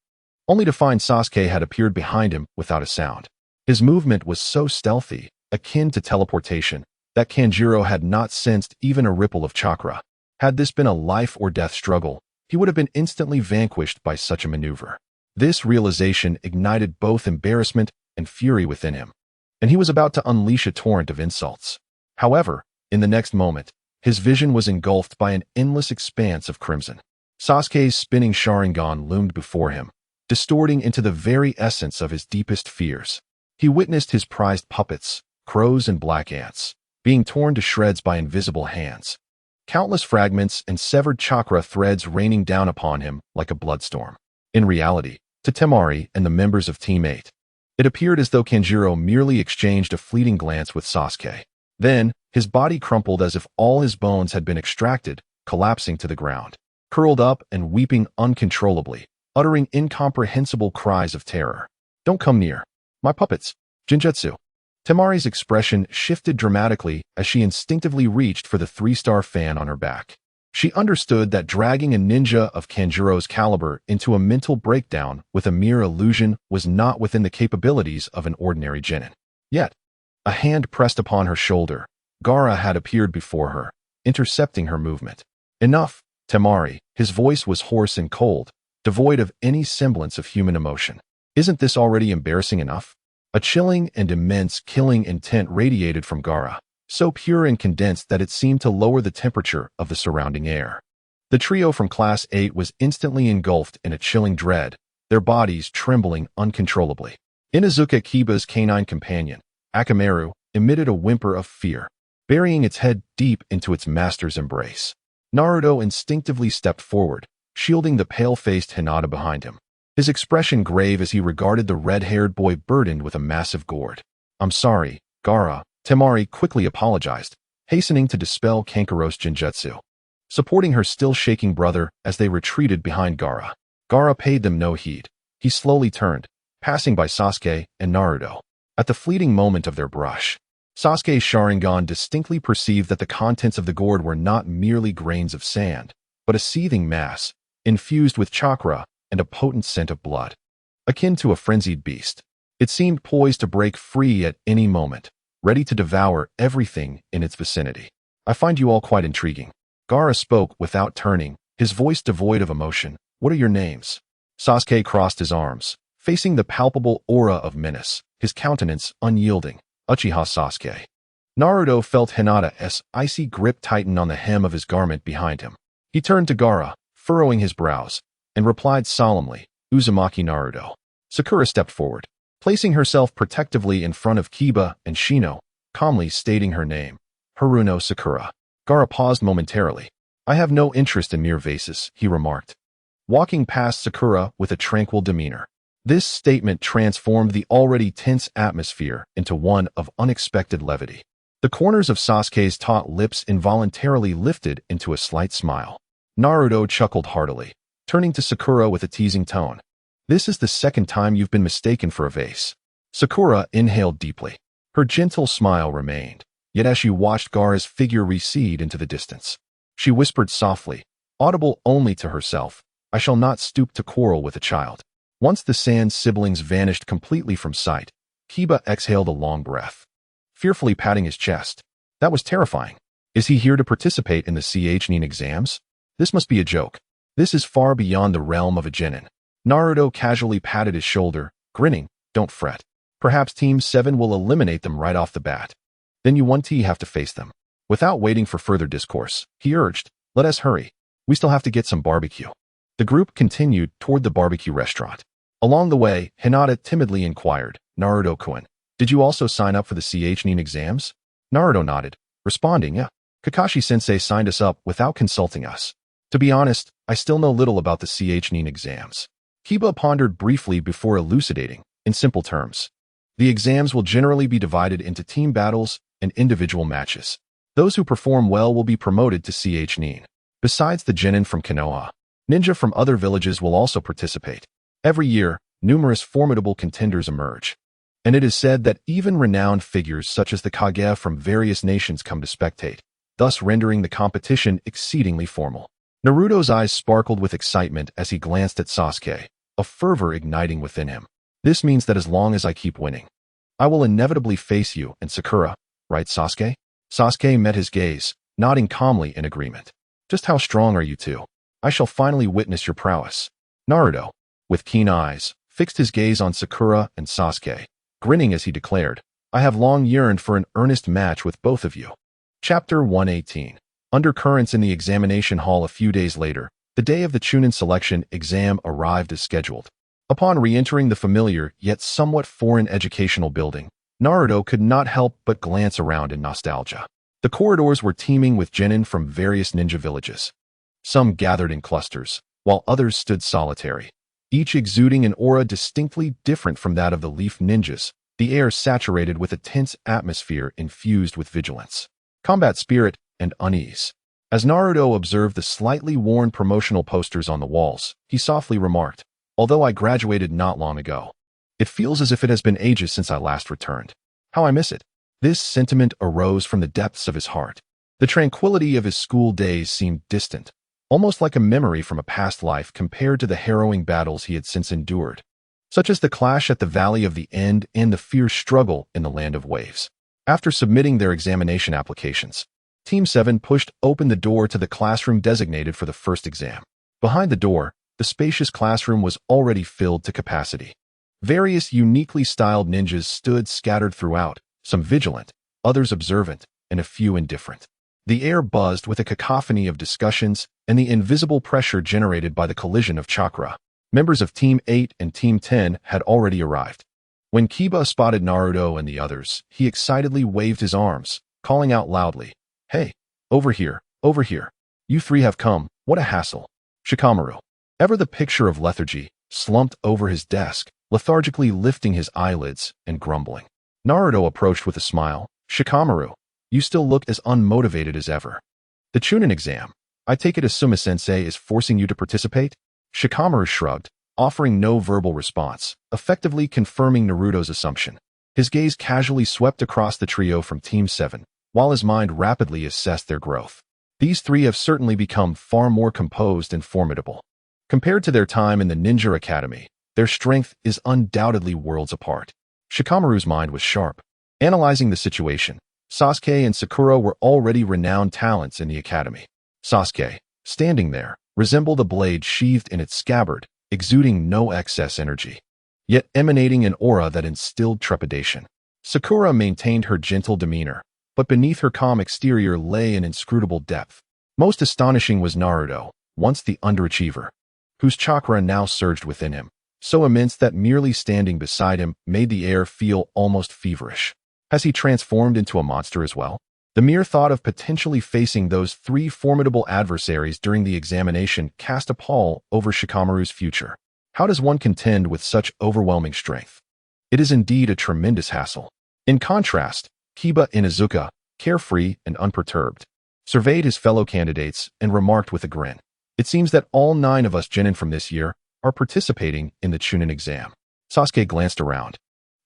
only to find Sasuke had appeared behind him without a sound. His movement was so stealthy, akin to teleportation, that Kanjiro had not sensed even a ripple of chakra. Had this been a life-or-death struggle, he would have been instantly vanquished by such a maneuver. This realization ignited both embarrassment and fury within him, and he was about to unleash a torrent of insults. However, in the next moment, his vision was engulfed by an endless expanse of crimson. Sasuke's spinning Sharingan loomed before him, distorting into the very essence of his deepest fears. He witnessed his prized puppets, crows and black ants, being torn to shreds by invisible hands. countless fragments and severed chakra threads raining down upon him like a bloodstorm. In reality, to Temari and the members of Team 8, it appeared as though Kanjiro merely exchanged a fleeting glance with Sasuke. Then, his body crumpled as if all his bones had been extracted, collapsing to the ground, curled up and weeping uncontrollably, uttering incomprehensible cries of terror. "Don't come near. My puppets. Jinjutsu." Temari's expression shifted dramatically as she instinctively reached for the 3-star fan on her back. She understood that dragging a ninja of Kanjuro's caliber into a mental breakdown with a mere illusion was not within the capabilities of an ordinary genin. Yet, a hand pressed upon her shoulder. Gaara had appeared before her, intercepting her movement. "Enough, Temari." His voice was hoarse and cold, devoid of any semblance of human emotion. "Isn't this already embarrassing enough?" A chilling and immense killing intent radiated from Gaara, so pure and condensed that it seemed to lower the temperature of the surrounding air. The trio from Class 8 was instantly engulfed in a chilling dread, their bodies trembling uncontrollably. Inuzuka Kiba's canine companion, Akamaru, emitted a whimper of fear, burying its head deep into its master's embrace. Naruto instinctively stepped forward, shielding the pale-faced Hinata behind him, his expression grave as he regarded the red-haired boy burdened with a massive gourd. "I'm sorry, Gaara," Temari quickly apologized, hastening to dispel Kankuro's Jinjutsu, supporting her still-shaking brother as they retreated behind Gaara. Gaara paid them no heed. He slowly turned, passing by Sasuke and Naruto. At the fleeting moment of their brush, Sasuke's Sharingan distinctly perceived that the contents of the gourd were not merely grains of sand, but a seething mass, infused with chakra and a potent scent of blood. Akin to a frenzied beast, it seemed poised to break free at any moment, ready to devour everything in its vicinity. "I find you all quite intriguing." Gaara spoke without turning, his voice devoid of emotion. "What are your names?" Sasuke crossed his arms, facing the palpable aura of menace, his countenance unyielding. "Uchiha Sasuke." Naruto felt Hinata's icy grip tighten on the hem of his garment behind him. He turned to Gaara, furrowing his brows, and replied solemnly, "Uzumaki Naruto." Sakura stepped forward, placing herself protectively in front of Kiba and Shino, calmly stating her name, Haruno Sakura. Gaara paused momentarily. "I have no interest in mere vases," he remarked, walking past Sakura with a tranquil demeanor. This statement transformed the already tense atmosphere into one of unexpected levity. The corners of Sasuke's taut lips involuntarily lifted into a slight smile. Naruto chuckled heartily, turning to Sakura with a teasing tone. "This is the second time you've been mistaken for a vase." Sakura inhaled deeply. Her gentle smile remained, yet as she watched Gaara's figure recede into the distance, she whispered softly, audible only to herself, "I shall not stoop to quarrel with a child." Once the Sand siblings vanished completely from sight, Kiba exhaled a long breath, fearfully patting his chest. That was terrifying. Is he here to participate in the CHNIN exams? This must be a joke. This is far beyond the realm of a genin. Naruto casually patted his shoulder, grinning. "Don't fret. Perhaps Team 7 will eliminate them right off the bat. Then you won't have to face them." Without waiting for further discourse, he urged, "Let us hurry. We still have to get some barbecue." The group continued toward the barbecue restaurant. Along the way, Hinata timidly inquired, "Naruto-kun, did you also sign up for the CHNIN exams?" Naruto nodded, responding, "Yeah. Kakashi-sensei signed us up without consulting us. To be honest, I still know little about the CHNIN exams." Kiba pondered briefly before elucidating, in simple terms. The exams will generally be divided into team battles and individual matches. Those who perform well will be promoted to CHNIN. Besides the genin from Konoha, ninja from other villages will also participate. Every year, numerous formidable contenders emerge, and it is said that even renowned figures such as the Kage from various nations come to spectate, thus rendering the competition exceedingly formal. Naruto's eyes sparkled with excitement as he glanced at Sasuke, a fervor igniting within him. "This means that as long as I keep winning, I will inevitably face you and Sakura, right, Sasuke?" Sasuke met his gaze, nodding calmly in agreement. "Just how strong are you two? I shall finally witness your prowess." Naruto, with keen eyes, fixed his gaze on Sakura and Sasuke, grinning as he declared, "I have long yearned for an earnest match with both of you." Chapter 118. Undercurrents in the examination hall. A few days later, the day of the Chunin selection exam arrived as scheduled. Upon re-entering the familiar yet somewhat foreign educational building, Naruto could not help but glance around in nostalgia. The corridors were teeming with genin from various ninja villages. Some gathered in clusters, while others stood solitary, each exuding an aura distinctly different from that of the Leaf Ninjas, the air saturated with a tense atmosphere infused with vigilance, combat spirit, and unease. As Naruto observed the slightly worn promotional posters on the walls, he softly remarked, "Although I graduated not long ago, it feels as if it has been ages since I last returned. How I miss it." This sentiment arose from the depths of his heart. The tranquility of his school days seemed distant, almost like a memory from a past life compared to the harrowing battles he had since endured, such as the clash at the Valley of the End and the fierce struggle in the Land of Waves. After submitting their examination applications, Team 7 pushed open the door to the classroom designated for the first exam. Behind the door, the spacious classroom was already filled to capacity. Various uniquely styled ninjas stood scattered throughout, some vigilant, others observant, and a few indifferent. The air buzzed with a cacophony of discussions and the invisible pressure generated by the collision of chakra. Members of Team 8 and Team 10 had already arrived. When Kiba spotted Naruto and the others, he excitedly waved his arms, calling out loudly, "Hey, over here, over here. You three have come, what a hassle." Shikamaru, ever the picture of lethargy, slumped over his desk, lethargically lifting his eyelids and grumbling. Naruto approached with a smile. "Shikamaru, you still look as unmotivated as ever. The Chunin exam, I take it as Suma-sensei is forcing you to participate?" Shikamaru shrugged, offering no verbal response, effectively confirming Naruto's assumption. His gaze casually swept across the trio from Team 7, while his mind rapidly assessed their growth. These three have certainly become far more composed and formidable. Compared to their time in the Ninja Academy, their strength is undoubtedly worlds apart. Shikamaru's mind was sharp. Analyzing the situation, Sasuke and Sakura were already renowned talents in the academy. Sasuke, standing there, resembled a blade sheathed in its scabbard, exuding no excess energy, yet emanating an aura that instilled trepidation. Sakura maintained her gentle demeanor, but beneath her calm exterior lay an inscrutable depth. Most astonishing was Naruto, once the underachiever, whose chakra now surged within him, so immense that merely standing beside him made the air feel almost feverish. Has he transformed into a monster as well? The mere thought of potentially facing those three formidable adversaries during the examination cast a pall over Shikamaru's future. How does one contend with such overwhelming strength? It is indeed a tremendous hassle. In contrast, Kiba Inuzuka, carefree and unperturbed, surveyed his fellow candidates and remarked with a grin, "It seems that all 9 of us genin from this year are participating in the Chunin exam." Sasuke glanced around,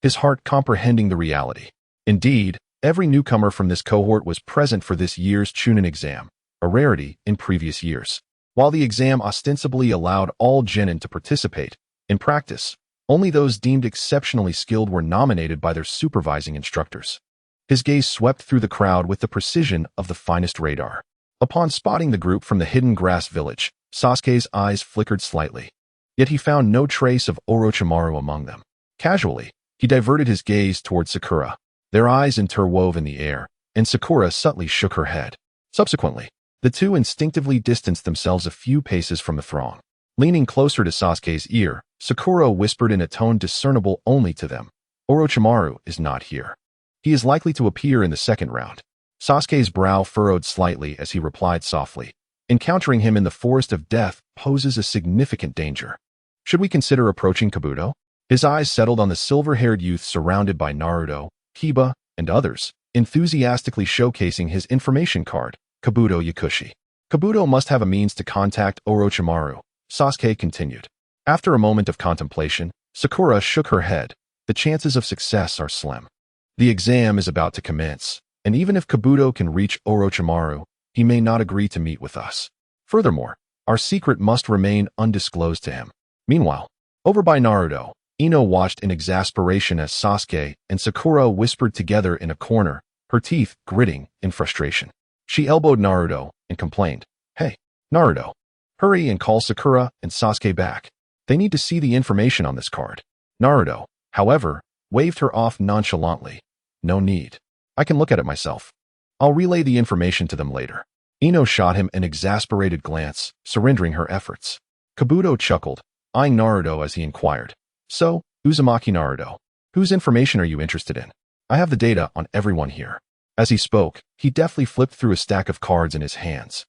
his heart comprehending the reality. Indeed, every newcomer from this cohort was present for this year's Chunin exam, a rarity in previous years. While the exam ostensibly allowed all genin to participate, in practice, only those deemed exceptionally skilled were nominated by their supervising instructors. His gaze swept through the crowd with the precision of the finest radar. Upon spotting the group from the hidden grass village, Sasuke's eyes flickered slightly. Yet he found no trace of Orochimaru among them. Casually, he diverted his gaze toward Sakura. Their eyes interwove in the air, and Sakura subtly shook her head. Subsequently, the two instinctively distanced themselves a few paces from the throng. Leaning closer to Sasuke's ear, Sakura whispered in a tone discernible only to them, "Orochimaru is not here. He is likely to appear in the second round." Sasuke's brow furrowed slightly as he replied softly, "Encountering him in the forest of death poses a significant danger. Should we consider approaching Kabuto?" His eyes settled on the silver-haired youth surrounded by Naruto, Kiba, and others, enthusiastically showcasing his information card, Kabuto Yakushi. "Kabuto must have a means to contact Orochimaru," Sasuke continued. After a moment of contemplation, Sakura shook her head. "The chances of success are slim. The exam is about to commence, and even if Kabuto can reach Orochimaru, he may not agree to meet with us. Furthermore, our secret must remain undisclosed to him." Meanwhile, over by Naruto, Ino watched in exasperation as Sasuke and Sakura whispered together in a corner, her teeth gritting in frustration. She elbowed Naruto and complained, "Hey, Naruto, hurry and call Sakura and Sasuke back. They need to see the information on this card." Naruto, however, waved her off nonchalantly. "No need. I can look at it myself. I'll relay the information to them later." Ino shot him an exasperated glance, surrendering her efforts. Kabuto chuckled, eyeing Naruto as he inquired, "So, Uzumaki Naruto, whose information are you interested in? I have the data on everyone here." As he spoke, he deftly flipped through a stack of cards in his hands.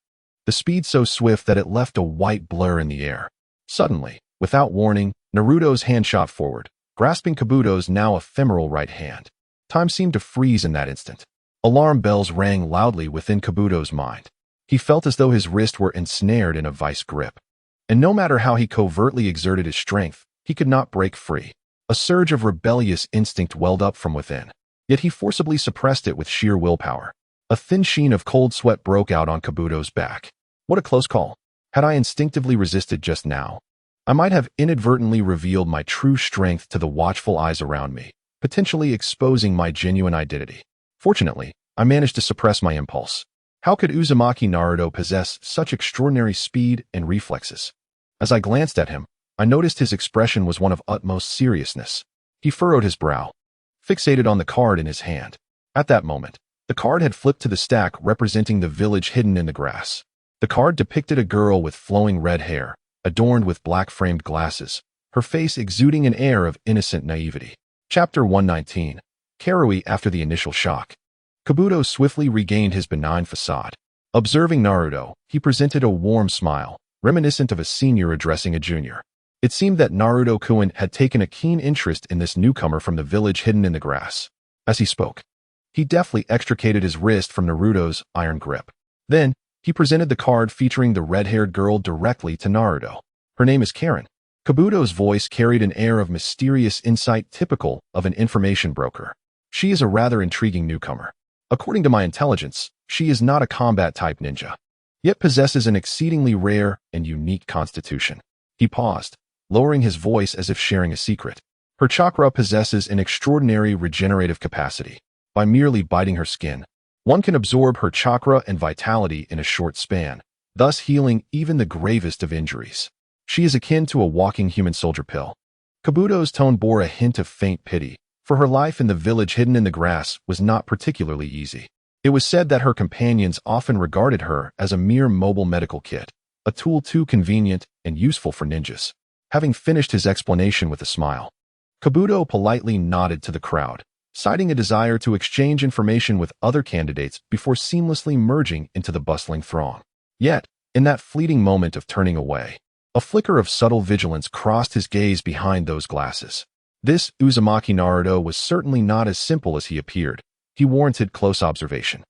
The speed so swift that it left a white blur in the air. Suddenly, without warning, Naruto's hand shot forward, grasping Kabuto's now ephemeral right hand. Time seemed to freeze in that instant. Alarm bells rang loudly within Kabuto's mind. He felt as though his wrist were ensnared in a vice grip. And no matter how he covertly exerted his strength, he could not break free. A surge of rebellious instinct welled up from within. Yet he forcibly suppressed it with sheer willpower. A thin sheen of cold sweat broke out on Kabuto's back. What a close call. Had I instinctively resisted just now, I might have inadvertently revealed my true strength to the watchful eyes around me, potentially exposing my genuine identity. Fortunately, I managed to suppress my impulse. How could Uzumaki Naruto possess such extraordinary speed and reflexes? As I glanced at him, I noticed his expression was one of utmost seriousness. He furrowed his brow, fixated on the card in his hand. At that moment, the card had flipped to the stack representing the village hidden in the grass. The card depicted a girl with flowing red hair, adorned with black-framed glasses, her face exuding an air of innocent naivety. Chapter 119. Karui after the initial shock. Kabuto swiftly regained his benign facade. Observing Naruto, he presented a warm smile, reminiscent of a senior addressing a junior. It seemed that Naruto-kun had taken a keen interest in this newcomer from the village hidden in the grass. As he spoke, he deftly extricated his wrist from Naruto's iron grip. Then, he presented the card featuring the red-haired girl directly to Naruto. Her name is Karen. Kabuto's voice carried an air of mysterious insight typical of an information broker. She is a rather intriguing newcomer. According to my intelligence, she is not a combat-type ninja, yet possesses an exceedingly rare and unique constitution. He paused, lowering his voice as if sharing a secret. Her chakra possesses an extraordinary regenerative capacity. By merely biting her skin, one can absorb her chakra and vitality in a short span, thus healing even the gravest of injuries. She is akin to a walking human soldier pill. Kabuto's tone bore a hint of faint pity, for her life in the village hidden in the grass was not particularly easy. It was said that her companions often regarded her as a mere mobile medical kit, a tool too convenient and useful for ninjas. Having finished his explanation with a smile, Kabuto politely nodded to the crowd, citing a desire to exchange information with other candidates before seamlessly merging into the bustling throng. Yet, in that fleeting moment of turning away, a flicker of subtle vigilance crossed his gaze behind those glasses. This Uzumaki Naruto was certainly not as simple as he appeared. He warranted close observation.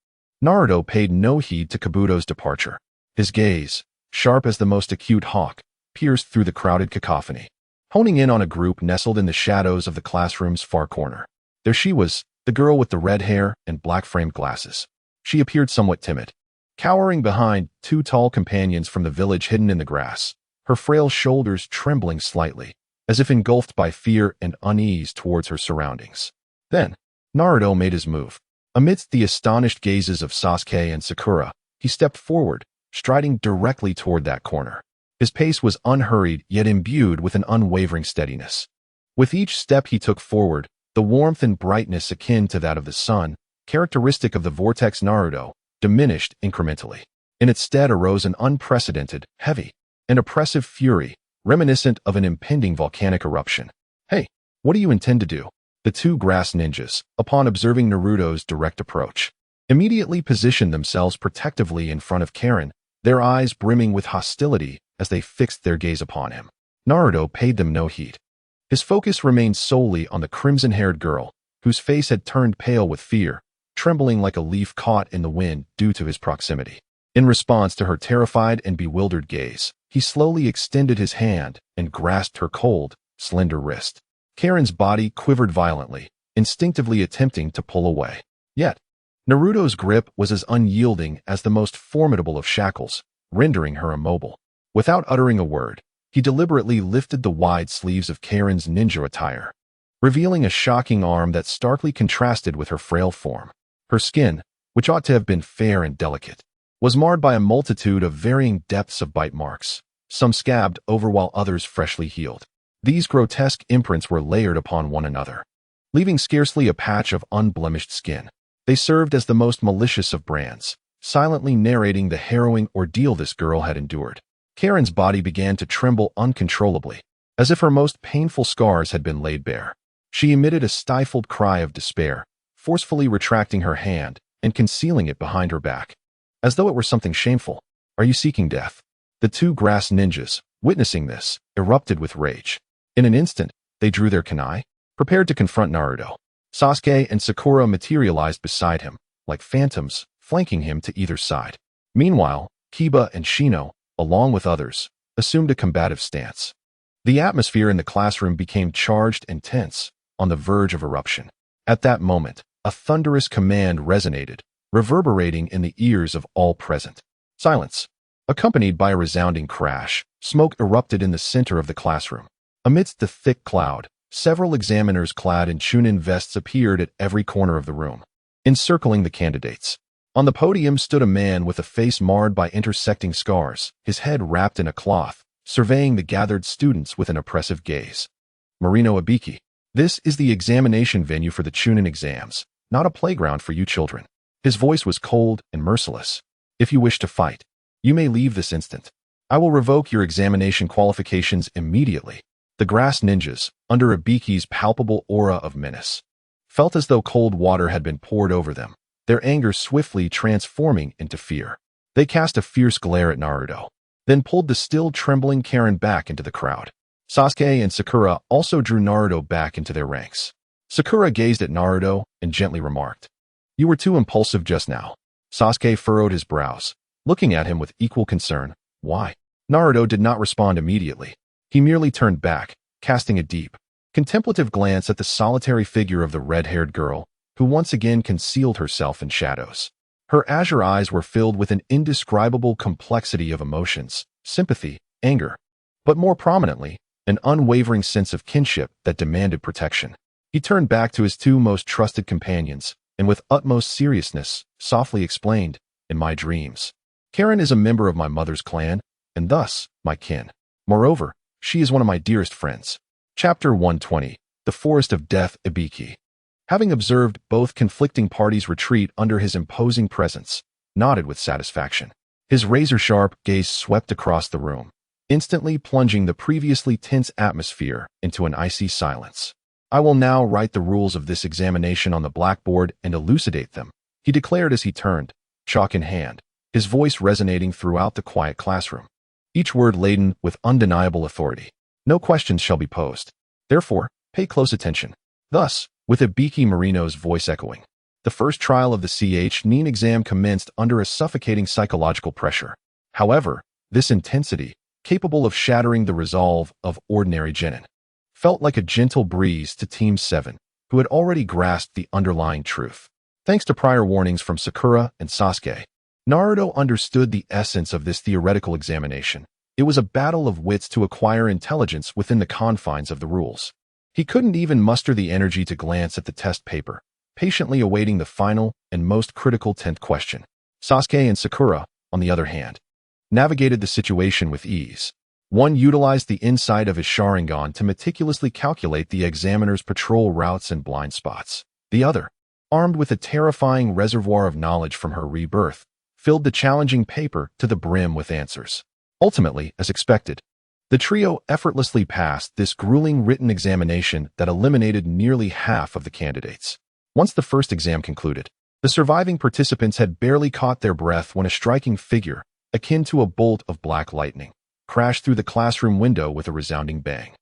Naruto paid no heed to Kabuto's departure. His gaze, sharp as the most acute hawk, pierced through the crowded cacophony, honing in on a group nestled in the shadows of the classroom's far corner. There she was, the girl with the red hair and black-framed glasses. She appeared somewhat timid, cowering behind two tall companions from the village hidden in the grass, her frail shoulders trembling slightly, as if engulfed by fear and unease towards her surroundings. Then, Naruto made his move. Amidst the astonished gazes of Sasuke and Sakura, he stepped forward, striding directly toward that corner. His pace was unhurried yet imbued with an unwavering steadiness. With each step he took forward, the warmth and brightness akin to that of the sun, characteristic of the vortex Naruto, diminished incrementally. In its stead arose an unprecedented, heavy, and oppressive fury, reminiscent of an impending volcanic eruption. "Hey, what do you intend to do?" The two grass ninjas, upon observing Naruto's direct approach, immediately positioned themselves protectively in front of Karen, their eyes brimming with hostility as they fixed their gaze upon him. Naruto paid them no heed. His focus remained solely on the crimson-haired girl, whose face had turned pale with fear, trembling like a leaf caught in the wind due to his proximity. In response to her terrified and bewildered gaze, he slowly extended his hand and grasped her cold, slender wrist. Karen's body quivered violently, instinctively attempting to pull away. Yet, Naruto's grip was as unyielding as the most formidable of shackles, rendering her immobile. Without uttering a word, he deliberately lifted the wide sleeves of Karen's ninja attire, revealing a shocking arm that starkly contrasted with her frail form. Her skin, which ought to have been fair and delicate, was marred by a multitude of varying depths of bite marks, some scabbed over while others freshly healed. These grotesque imprints were layered upon one another, leaving scarcely a patch of unblemished skin. They served as the most malicious of brands, silently narrating the harrowing ordeal this girl had endured. Karen's body began to tremble uncontrollably, as if her most painful scars had been laid bare. She emitted a stifled cry of despair, forcefully retracting her hand, and concealing it behind her back, as though it were something shameful. Are you seeking death? The two grass ninjas, witnessing this, erupted with rage. In an instant, they drew their kunai, prepared to confront Naruto. Sasuke and Sakura materialized beside him, like phantoms, flanking him to either side. Meanwhile, Kiba and Shino, along with others, assumed a combative stance. The atmosphere in the classroom became charged and tense, on the verge of eruption. At that moment, a thunderous command resonated, reverberating in the ears of all present. Silence. Accompanied by a resounding crash, smoke erupted in the center of the classroom. Amidst the thick cloud, several examiners clad in Chunin vests appeared at every corner of the room, encircling the candidates. On the podium stood a man with a face marred by intersecting scars, his head wrapped in a cloth, surveying the gathered students with an oppressive gaze. Marino Ibiki. This is the examination venue for the Chunin exams, not a playground for you children. His voice was cold and merciless. If you wish to fight, you may leave this instant. I will revoke your examination qualifications immediately. The grass ninjas, under Ibiki's palpable aura of menace, felt as though cold water had been poured over them, their anger swiftly transforming into fear. They cast a fierce glare at Naruto, then pulled the still trembling Karen back into the crowd. Sasuke and Sakura also drew Naruto back into their ranks. Sakura gazed at Naruto and gently remarked, "You were too impulsive just now." Sasuke furrowed his brows, looking at him with equal concern. Why? Naruto did not respond immediately. He merely turned back, casting a deep, contemplative glance at the solitary figure of the red-haired girl, who once again concealed herself in shadows. Her azure eyes were filled with an indescribable complexity of emotions, sympathy, anger, but more prominently, an unwavering sense of kinship that demanded protection. He turned back to his two most trusted companions, and with utmost seriousness, softly explained, "In my dreams, Karen is a member of my mother's clan, and thus, my kin. Moreover, she is one of my dearest friends." Chapter 120, The Forest of Death Ibiki. Having observed both conflicting parties retreat under his imposing presence, nodded with satisfaction. His razor-sharp gaze swept across the room, instantly plunging the previously tense atmosphere into an icy silence. "I will now write the rules of this examination on the blackboard and elucidate them," he declared as he turned, chalk in hand, his voice resonating throughout the quiet classroom, each word laden with undeniable authority. "No questions shall be posed. Therefore, pay close attention." Thus, with Ibiki Marino's voice echoing, the first trial of the CHNIN exam commenced under a suffocating psychological pressure. However, this intensity, capable of shattering the resolve of ordinary genin, felt like a gentle breeze to Team 7, who had already grasped the underlying truth. Thanks to prior warnings from Sakura and Sasuke, Naruto understood the essence of this theoretical examination. It was a battle of wits to acquire intelligence within the confines of the rules. He couldn't even muster the energy to glance at the test paper, patiently awaiting the final and most critical 10th question. Sasuke and Sakura, on the other hand, navigated the situation with ease. One utilized the insight of his Sharingan to meticulously calculate the examiner's patrol routes and blind spots. The other, armed with a terrifying reservoir of knowledge from her rebirth, filled the challenging paper to the brim with answers. Ultimately, as expected, the trio effortlessly passed this grueling written examination that eliminated nearly half of the candidates. Once the first exam concluded, the surviving participants had barely caught their breath when a striking figure, akin to a bolt of black lightning, crashed through the classroom window with a resounding bang.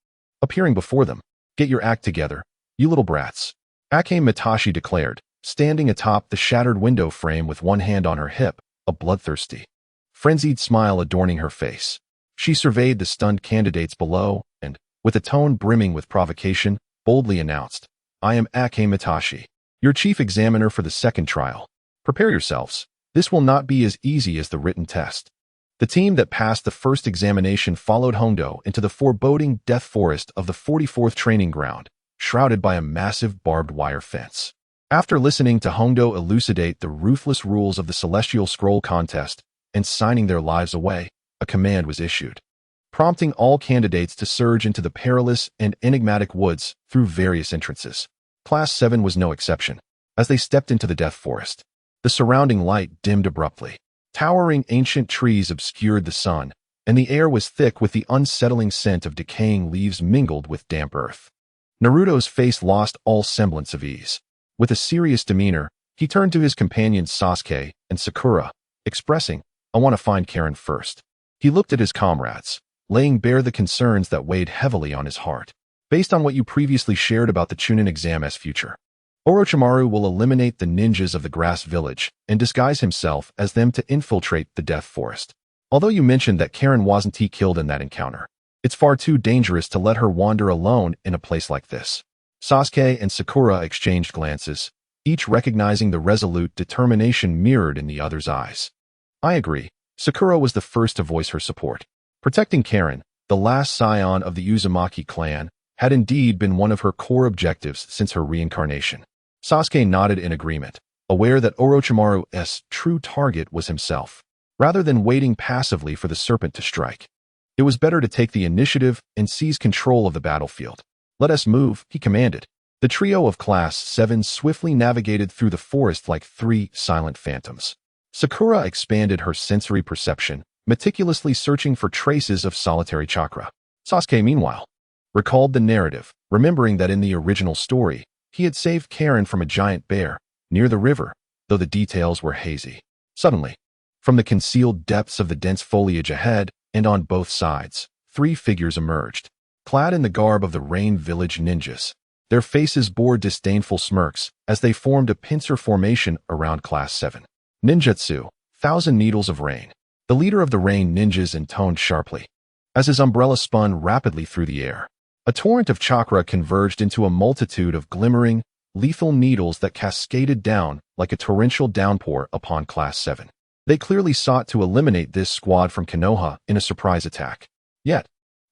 Appearing before them, "Get your act together, you little brats," Ake Mitashi declared, standing atop the shattered window frame with one hand on her hip, a bloodthirsty, frenzied smile adorning her face. She surveyed the stunned candidates below and, with a tone brimming with provocation, boldly announced, "I am Ake Mitashi, your chief examiner for the second trial. Prepare yourselves. This will not be as easy as the written test." The team that passed the first examination followed Hondo into the foreboding death forest of the 44th training ground, shrouded by a massive barbed wire fence. After listening to Hondo elucidate the ruthless rules of the Celestial Scroll contest and signing their lives away, a command was issued, prompting all candidates to surge into the perilous and enigmatic woods through various entrances. Class 7 was no exception. As they stepped into the death forest, the surrounding light dimmed abruptly. Towering ancient trees obscured the sun, and the air was thick with the unsettling scent of decaying leaves mingled with damp earth. Naruto's face lost all semblance of ease. With a serious demeanor, He turned to his companions Sasuke and Sakura, expressing, "I want to find Karen first." He looked at his comrades, laying bare the concerns that weighed heavily on his heart. "Based on what you previously shared about the Chunin exam's future, Orochimaru will eliminate the ninjas of the Grass Village and disguise himself as them to infiltrate the Death Forest. Although you mentioned that Karen wasn't killed in that encounter, it's far too dangerous to let her wander alone in a place like this." Sasuke and Sakura exchanged glances, each recognizing the resolute determination mirrored in the other's eyes. "I agree." Sakura was the first to voice her support. Protecting Karen, the last scion of the Uzumaki clan, had indeed been one of her core objectives since her reincarnation. Sasuke nodded in agreement, aware that Orochimaru's true target was himself. Rather than waiting passively for the serpent to strike, it was better to take the initiative and seize control of the battlefield. "Let us move," he commanded. The trio of Class 7 swiftly navigated through the forest like three silent phantoms. Sakura expanded her sensory perception, meticulously searching for traces of solitary chakra. Sasuke, meanwhile, recalled the narrative, remembering that in the original story, he had saved Karen from a giant bear near the river, though the details were hazy. Suddenly, from the concealed depths of the dense foliage ahead and on both sides, three figures emerged, clad in the garb of the Rain Village ninjas. Their faces bore disdainful smirks as they formed a pincer formation around Class 7. "Ninjutsu, 1,000 Needles of Rain." The leader of the Rain ninjas intoned sharply. As his umbrella spun rapidly through the air, a torrent of chakra converged into a multitude of glimmering, lethal needles that cascaded down like a torrential downpour upon Class 7. They clearly sought to eliminate this squad from Konoha in a surprise attack. Yet,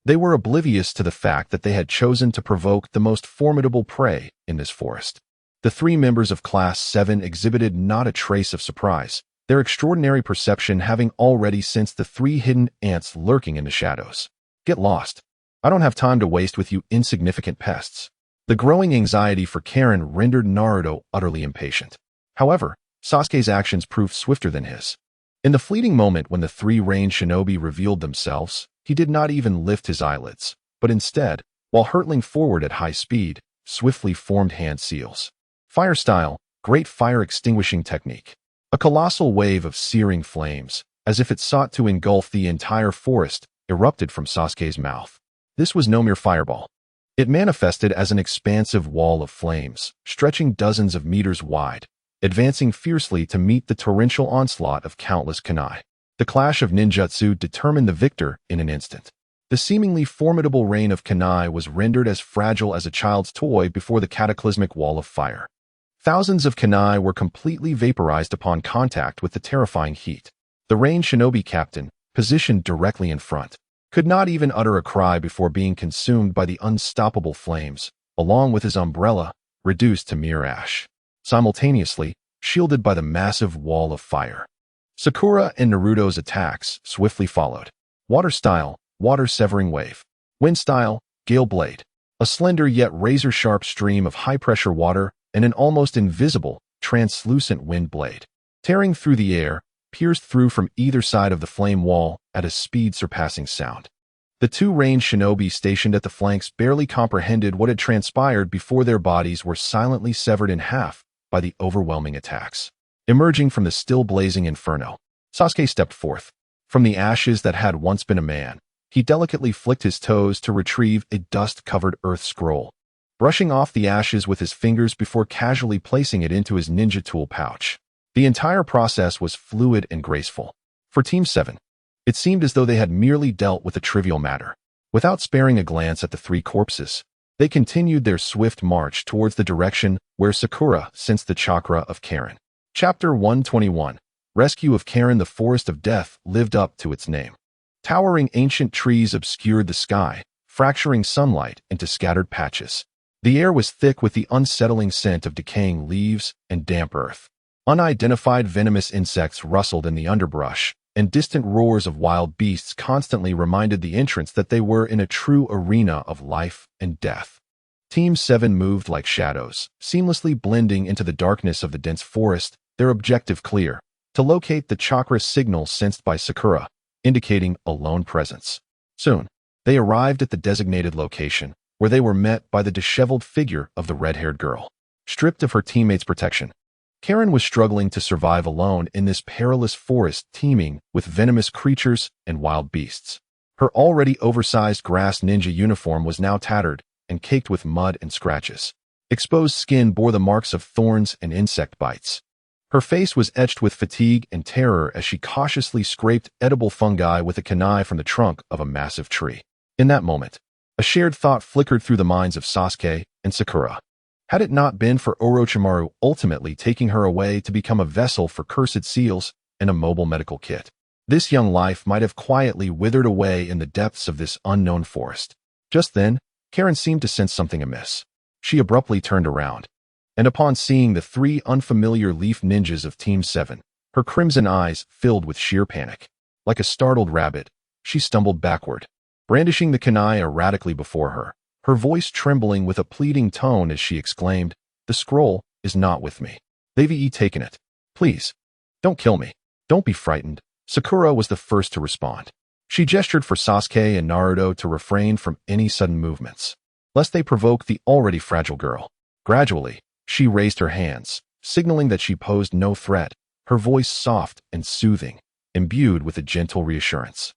they were oblivious to the fact that they had chosen to provoke the most formidable prey in this forest. The three members of Class 7 exhibited not a trace of surprise, their extraordinary perception having already sensed the three hidden ants lurking in the shadows. "Get lost. I don't have time to waste with you insignificant pests." The growing anxiety for Karen rendered Naruto utterly impatient. However, Sasuke's actions proved swifter than his. In the fleeting moment when the three Rain shinobi revealed themselves, he did not even lift his eyelids, but instead, while hurtling forward at high speed, swiftly formed hand seals. Fire style, great fire extinguishing technique. A colossal wave of searing flames, as if it sought to engulf the entire forest, erupted from Sasuke's mouth. This was no mere fireball. It manifested as an expansive wall of flames, stretching dozens of meters wide, advancing fiercely to meet the torrential onslaught of countless kunai. The clash of ninjutsu determined the victor in an instant. The seemingly formidable rain of kunai was rendered as fragile as a child's toy before the cataclysmic wall of fire. Thousands of kunai were completely vaporized upon contact with the terrifying heat. The Rain shinobi captain, positioned directly in front, could not even utter a cry before being consumed by the unstoppable flames, along with his umbrella, reduced to mere ash. Simultaneously, shielded by the massive wall of fire, Sakura and Naruto's attacks swiftly followed. Water style, water-severing wave. Wind style, gale blade. A slender yet razor-sharp stream of high-pressure water and an almost invisible, translucent wind blade, tearing through the air, pierced through from either side of the flame wall at a speed surpassing sound. The two Rain shinobi stationed at the flanks barely comprehended what had transpired before their bodies were silently severed in half by the overwhelming attacks. Emerging from the still blazing inferno, Sasuke stepped forth. From the ashes that had once been a man, he delicately flicked his toes to retrieve a dust-covered earth scroll, brushing off the ashes with his fingers before casually placing it into his ninja tool pouch. The entire process was fluid and graceful. For Team 7, it seemed as though they had merely dealt with a trivial matter. Without sparing a glance at the three corpses, they continued their swift march towards the direction where Sakura sensed the chakra of Karen. Chapter 121. Rescue of Karen. The Forest of Death lived up to its name. Towering ancient trees obscured the sky, fracturing sunlight into scattered patches. The air was thick with the unsettling scent of decaying leaves and damp earth. Unidentified venomous insects rustled in the underbrush, and distant roars of wild beasts constantly reminded the entrants that they were in a true arena of life and death. Team 7 moved like shadows, seamlessly blending into the darkness of the dense forest, their objective clear: to locate the chakra signal sensed by Sakura, indicating a lone presence. Soon, they arrived at the designated location, where they were met by the disheveled figure of the red-haired girl. Stripped of her teammates' protection, Karen was struggling to survive alone in this perilous forest teeming with venomous creatures and wild beasts. Her already oversized grass ninja uniform was now tattered and caked with mud and scratches. Exposed skin bore the marks of thorns and insect bites. Her face was etched with fatigue and terror as she cautiously scraped edible fungi with a kunai from the trunk of a massive tree. In that moment, a shared thought flickered through the minds of Sasuke and Sakura. Had it not been for Orochimaru ultimately taking her away to become a vessel for cursed seals and a mobile medical kit, this young life might have quietly withered away in the depths of this unknown forest. Just then, Karen seemed to sense something amiss. She abruptly turned around, and upon seeing the three unfamiliar leaf ninjas of Team 7, her crimson eyes filled with sheer panic. Like a startled rabbit, she stumbled backward, brandishing the kunai erratically before her, her voice trembling with a pleading tone as she exclaimed, "The scroll is not with me. They've taken it. Please, don't kill me. Don't be frightened." Sakura was the first to respond. She gestured for Sasuke and Naruto to refrain from any sudden movements, lest they provoke the already fragile girl. Gradually, she raised her hands, signaling that she posed no threat, her voice soft and soothing, imbued with a gentle reassurance.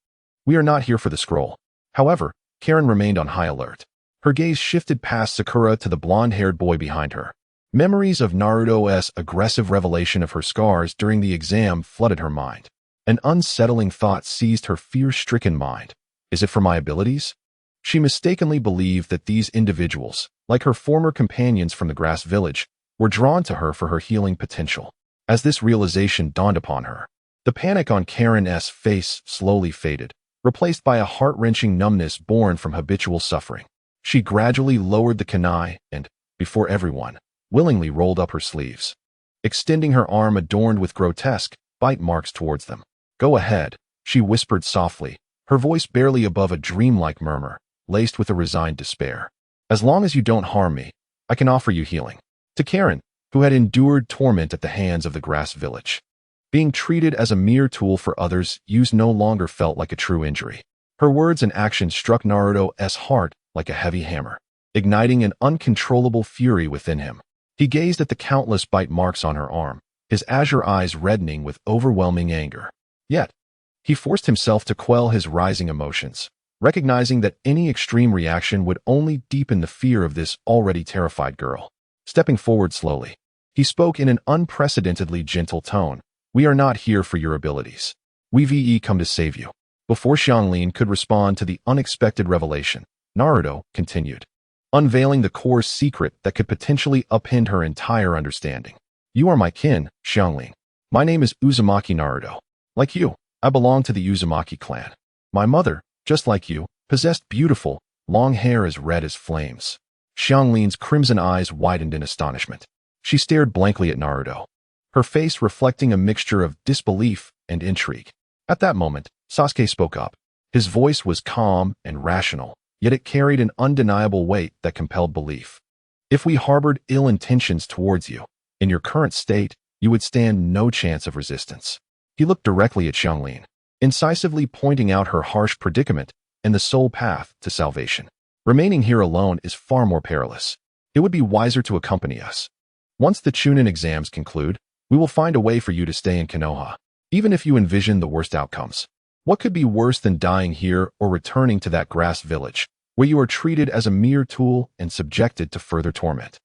"We are not here for the scroll." However, Karen remained on high alert. Her gaze shifted past Sakura to the blonde-haired boy behind her. Memories of Naruto's aggressive revelation of her scars during the exam flooded her mind. An unsettling thought seized her fear-stricken mind. Is it for my abilities? She mistakenly believed that these individuals, like her former companions from the grass village, were drawn to her for her healing potential. As this realization dawned upon her, the panic on Karen's face slowly faded, replaced by a heart-wrenching numbness born from habitual suffering. She gradually lowered the kunai and, before everyone, willingly rolled up her sleeves, extending her arm adorned with grotesque bite marks towards them. "Go ahead," she whispered softly, her voice barely above a dreamlike murmur, laced with a resigned despair. "As long as you don't harm me, I can offer you healing." To Karen, who had endured torment at the hands of the grass village, being treated as a mere tool for others' use no longer felt like a true injury. Her words and actions struck Naruto's heart like a heavy hammer, igniting an uncontrollable fury within him. He gazed at the countless bite marks on her arm, his azure eyes reddening with overwhelming anger. Yet, he forced himself to quell his rising emotions, recognizing that any extreme reaction would only deepen the fear of this already terrified girl. Stepping forward slowly, he spoke in an unprecedentedly gentle tone. "We are not here for your abilities. We've come to save you." Before Xianglin could respond to the unexpected revelation, Naruto continued, unveiling the core secret that could potentially upend her entire understanding. "You are my kin, Xianglin. My name is Uzumaki Naruto. Like you, I belong to the Uzumaki clan. My mother, just like you, possessed beautiful, long hair as red as flames." Xianglin's crimson eyes widened in astonishment. She stared blankly at Naruto, her face reflecting a mixture of disbelief and intrigue. At that moment, Sasuke spoke up. His voice was calm and rational, yet it carried an undeniable weight that compelled belief. "If we harbored ill intentions towards you, in your current state, you would stand no chance of resistance." He looked directly at Xianglin, incisively pointing out her harsh predicament and the sole path to salvation. "Remaining here alone is far more perilous. It would be wiser to accompany us. Once the Chunin exams conclude, we will find a way for you to stay in Konoha, even if you envision the worst outcomes. What could be worse than dying here or returning to that grass village, where you are treated as a mere tool and subjected to further torment?"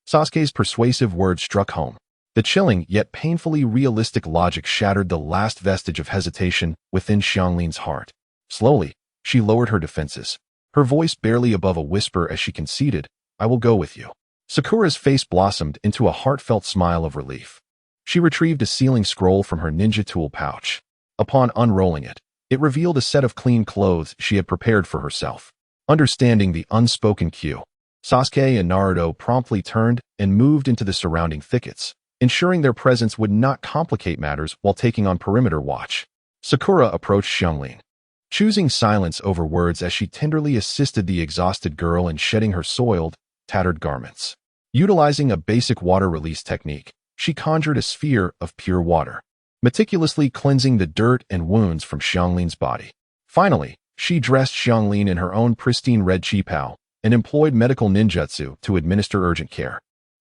Sasuke's persuasive words struck home. The chilling yet painfully realistic logic shattered the last vestige of hesitation within Xianglin's heart. Slowly, she lowered her defenses, her voice barely above a whisper as she conceded, "I will go with you." Sakura's face blossomed into a heartfelt smile of relief. She retrieved a sealing scroll from her ninja tool pouch. Upon unrolling it, it revealed a set of clean clothes she had prepared for herself. Understanding the unspoken cue, Sasuke and Naruto promptly turned and moved into the surrounding thickets, ensuring their presence would not complicate matters while taking on perimeter watch. Sakura approached Xianglin, choosing silence over words as she tenderly assisted the exhausted girl in shedding her soiled, tattered garments. Utilizing a basic water release technique, she conjured a sphere of pure water, meticulously cleansing the dirt and wounds from Xianglin's body. Finally, she dressed Xianglin in her own pristine red qipao and employed medical ninjutsu to administer urgent care.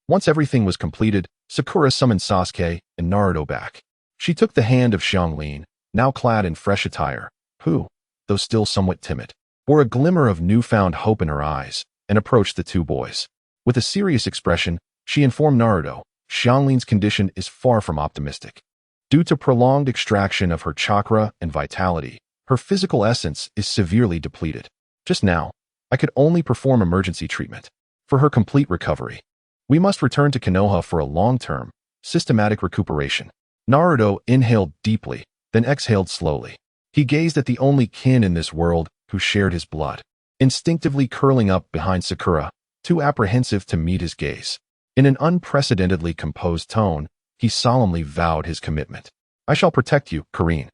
Once everything was completed, Sakura summoned Sasuke and Naruto back. She took the hand of Xianglin, now clad in fresh attire, who, though still somewhat timid, bore a glimmer of newfound hope in her eyes, and approached the two boys. With a serious expression, she informed Naruto, Xianglin's condition is far from optimistic. Due to prolonged extraction of her chakra and vitality, her physical essence is severely depleted. Just now, I could only perform emergency treatment. For her complete recovery, we must return to Konoha for a long-term, systematic recuperation. Naruto inhaled deeply, then exhaled slowly. He gazed at the only kin in this world who shared his blood, instinctively curling up behind Sakura, too apprehensive to meet his gaze. In an unprecedentedly composed tone, he solemnly vowed his commitment. I shall protect you, Karin.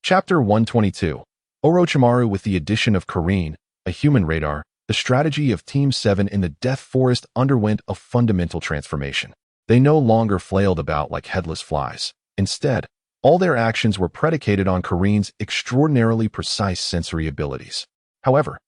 Chapter 122. Orochimaru. With the addition of Karin, a human radar, the strategy of Team 7 in the Death Forest underwent a fundamental transformation. They no longer flailed about like headless flies. Instead, all their actions were predicated on Karin's extraordinarily precise sensory abilities. However,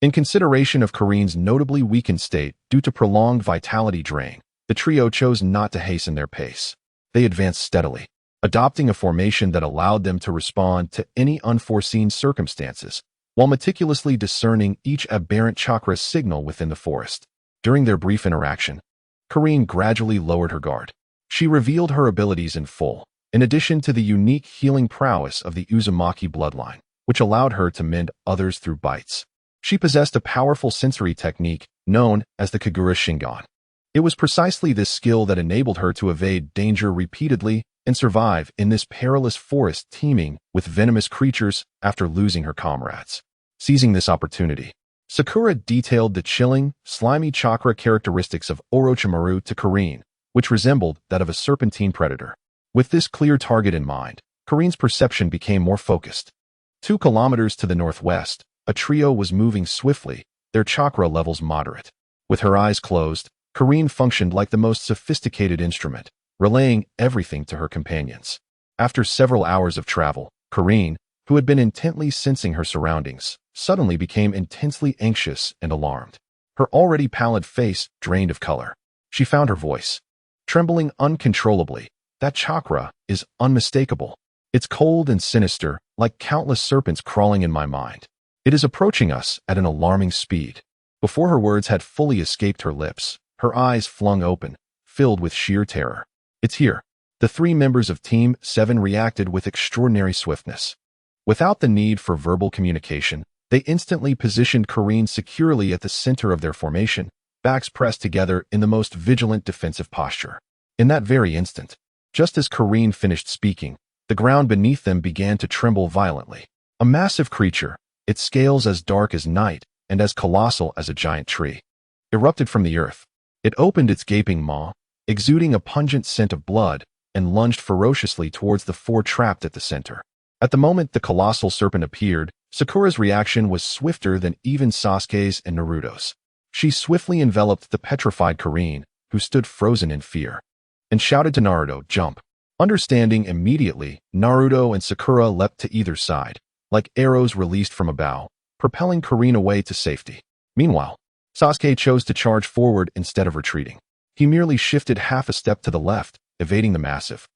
in consideration of Karin's notably weakened state due to prolonged vitality drain, the trio chose not to hasten their pace. They advanced steadily, adopting a formation that allowed them to respond to any unforeseen circumstances, while meticulously discerning each aberrant chakra signal within the forest. During their brief interaction, Karin gradually lowered her guard. She revealed her abilities in full, in addition to the unique healing prowess of the Uzumaki bloodline, which allowed her to mend others through bites. She possessed a powerful sensory technique known as the Kagura Shingon. It was precisely this skill that enabled her to evade danger repeatedly and survive in this perilous forest teeming with venomous creatures after losing her comrades. Seizing this opportunity, Sakura detailed the chilling, slimy chakra characteristics of Orochimaru to Karin, which resembled that of a serpentine predator. With this clear target in mind, Karin's perception became more focused. 2 kilometers to the northwest, a trio was moving swiftly, their chakra levels moderate. With her eyes closed, Karin functioned like the most sophisticated instrument, relaying everything to her companions. After several hours of travel, Karin, who had been intently sensing her surroundings, suddenly became intensely anxious and alarmed. Her already pallid face drained of color. She found her voice, trembling uncontrollably. That chakra is unmistakable. It's cold and sinister, like countless serpents crawling in my mind. It is approaching us at an alarming speed. Before her words had fully escaped her lips, her eyes flung open, filled with sheer terror. It's here. The 3 members of Team 7 reacted with extraordinary swiftness. Without the need for verbal communication, they instantly positioned Karin securely at the center of their formation, backs pressed together in the most vigilant defensive posture. In that very instant, just as Karin finished speaking, the ground beneath them began to tremble violently. A massive creature, its scales as dark as night and as colossal as a giant tree, erupted from the earth. It opened its gaping maw, exuding a pungent scent of blood, and lunged ferociously towards the 4 trapped at the center. At the moment the colossal serpent appeared, Sakura's reaction was swifter than even Sasuke's and Naruto's. She swiftly enveloped the petrified Karin, who stood frozen in fear, and shouted to Naruto, "Jump!" Understanding immediately, Naruto and Sakura leapt to either side, like arrows released from a bow, propelling Karin away to safety. Meanwhile, Sasuke chose to charge forward instead of retreating. He merely shifted half a step to the left, evading the massive,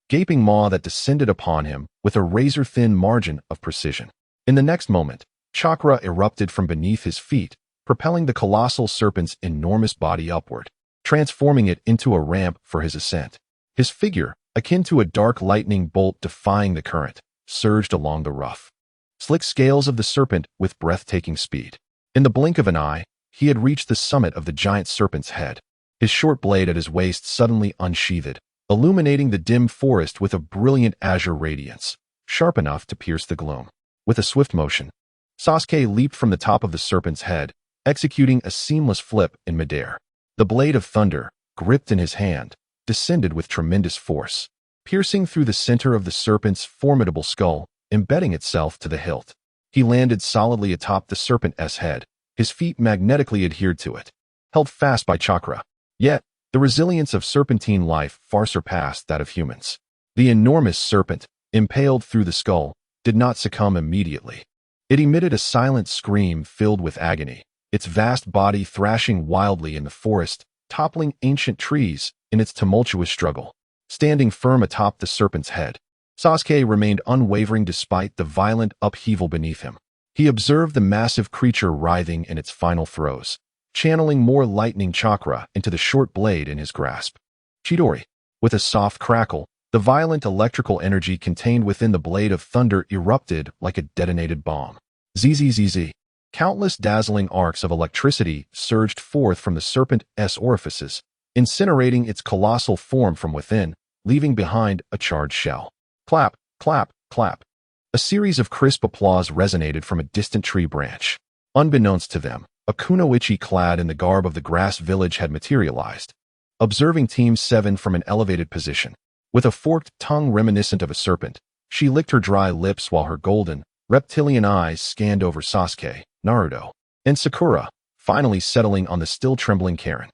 gaping maw that descended upon him with a razor-thin margin of precision. In the next moment, chakra erupted from beneath his feet, propelling the colossal serpent's enormous body upward, transforming it into a ramp for his ascent. His figure, akin to a dark lightning bolt defying the current, surged along the rough, slick scales of the serpent with breathtaking speed. In the blink of an eye, he had reached the summit of the giant serpent's head. His short blade at his waist suddenly unsheathed, illuminating the dim forest with a brilliant azure radiance, sharp enough to pierce the gloom. With a swift motion, Sasuke leaped from the top of the serpent's head, executing a seamless flip in midair. The blade of thunder, gripped in his hand, descended with tremendous force, piercing through the center of the serpent's formidable skull, embedding itself to the hilt. He landed solidly atop the serpent's head, his feet magnetically adhered to it, held fast by chakra. Yet, the resilience of serpentine life far surpassed that of humans. The enormous serpent, impaled through the skull, did not succumb immediately. It emitted a silent scream filled with agony, its vast body thrashing wildly in the forest, toppling ancient trees in its tumultuous struggle. Standing firm atop the serpent's head, Sasuke remained unwavering despite the violent upheaval beneath him. He observed the massive creature writhing in its final throes, channeling more lightning chakra into the short blade in his grasp. Chidori. With a soft crackle, the violent electrical energy contained within the blade of thunder erupted like a detonated bomb. Zzz. Countless dazzling arcs of electricity surged forth from the serpent's orifices, incinerating its colossal form from within, leaving behind a charred shell. Clap, clap, clap. A series of crisp applause resonated from a distant tree branch. Unbeknownst to them, a kunoichi clad in the garb of the grass village had materialized, observing Team 7 from an elevated position. With a forked tongue reminiscent of a serpent, she licked her dry lips while her golden, reptilian eyes scanned over Sasuke, Naruto, and Sakura, finally settling on the still trembling Karen.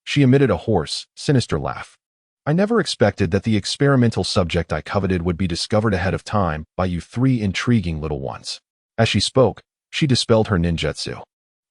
She emitted a hoarse, sinister laugh. I never expected that the experimental subject I coveted would be discovered ahead of time by you three intriguing little ones. As she spoke, she dispelled her ninjutsu,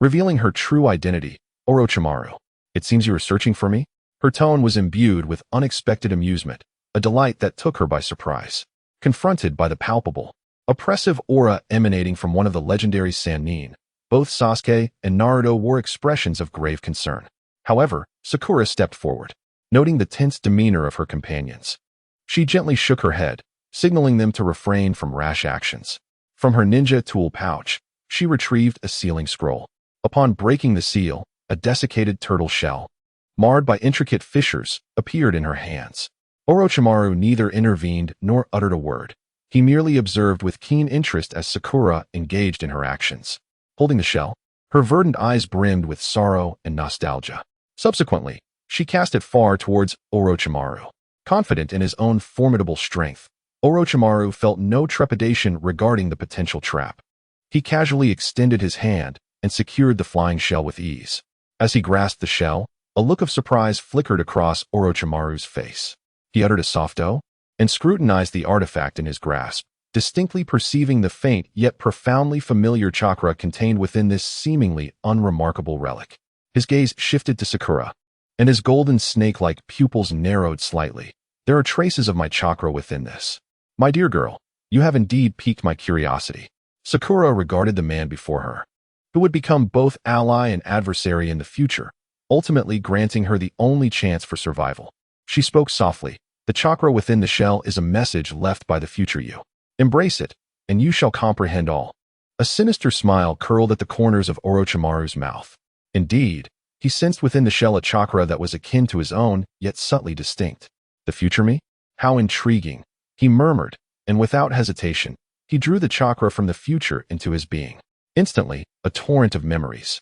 revealing her true identity, Orochimaru. It seems you were searching for me? Her tone was imbued with unexpected amusement, a delight that took her by surprise. Confronted by the palpable, oppressive aura emanating from one of the legendary Sannin, both Sasuke and Naruto wore expressions of grave concern. However, Sakura stepped forward, noting the tense demeanor of her companions. She gently shook her head, signaling them to refrain from rash actions. From her ninja tool pouch, she retrieved a sealing scroll. Upon breaking the seal, a desiccated turtle shell, marred by intricate fissures, appeared in her hands. Orochimaru neither intervened nor uttered a word. He merely observed with keen interest as Sakura engaged in her actions. Holding the shell, her verdant eyes brimmed with sorrow and nostalgia. Subsequently, she cast it far towards Orochimaru. Confident in his own formidable strength, Orochimaru felt no trepidation regarding the potential trap. He casually extended his hand and secured the flying shell with ease. As he grasped the shell, a look of surprise flickered across Orochimaru's face. He uttered a soft "oh" and scrutinized the artifact in his grasp, distinctly perceiving the faint yet profoundly familiar chakra contained within this seemingly unremarkable relic. His gaze shifted to Sakura, and his golden snake-like pupils narrowed slightly. There are traces of my chakra within this. My dear girl, you have indeed piqued my curiosity. Sakura regarded the man before her, who would become both ally and adversary in the future, ultimately granting her the only chance for survival. She spoke softly. The chakra within the shell is a message left by the future you. Embrace it, and you shall comprehend all. A sinister smile curled at the corners of Orochimaru's mouth. Indeed, he sensed within the shell a chakra that was akin to his own, yet subtly distinct. The future me? How intriguing, he murmured, and without hesitation, he drew the chakra from the future into his being. Instantly, a torrent of memories,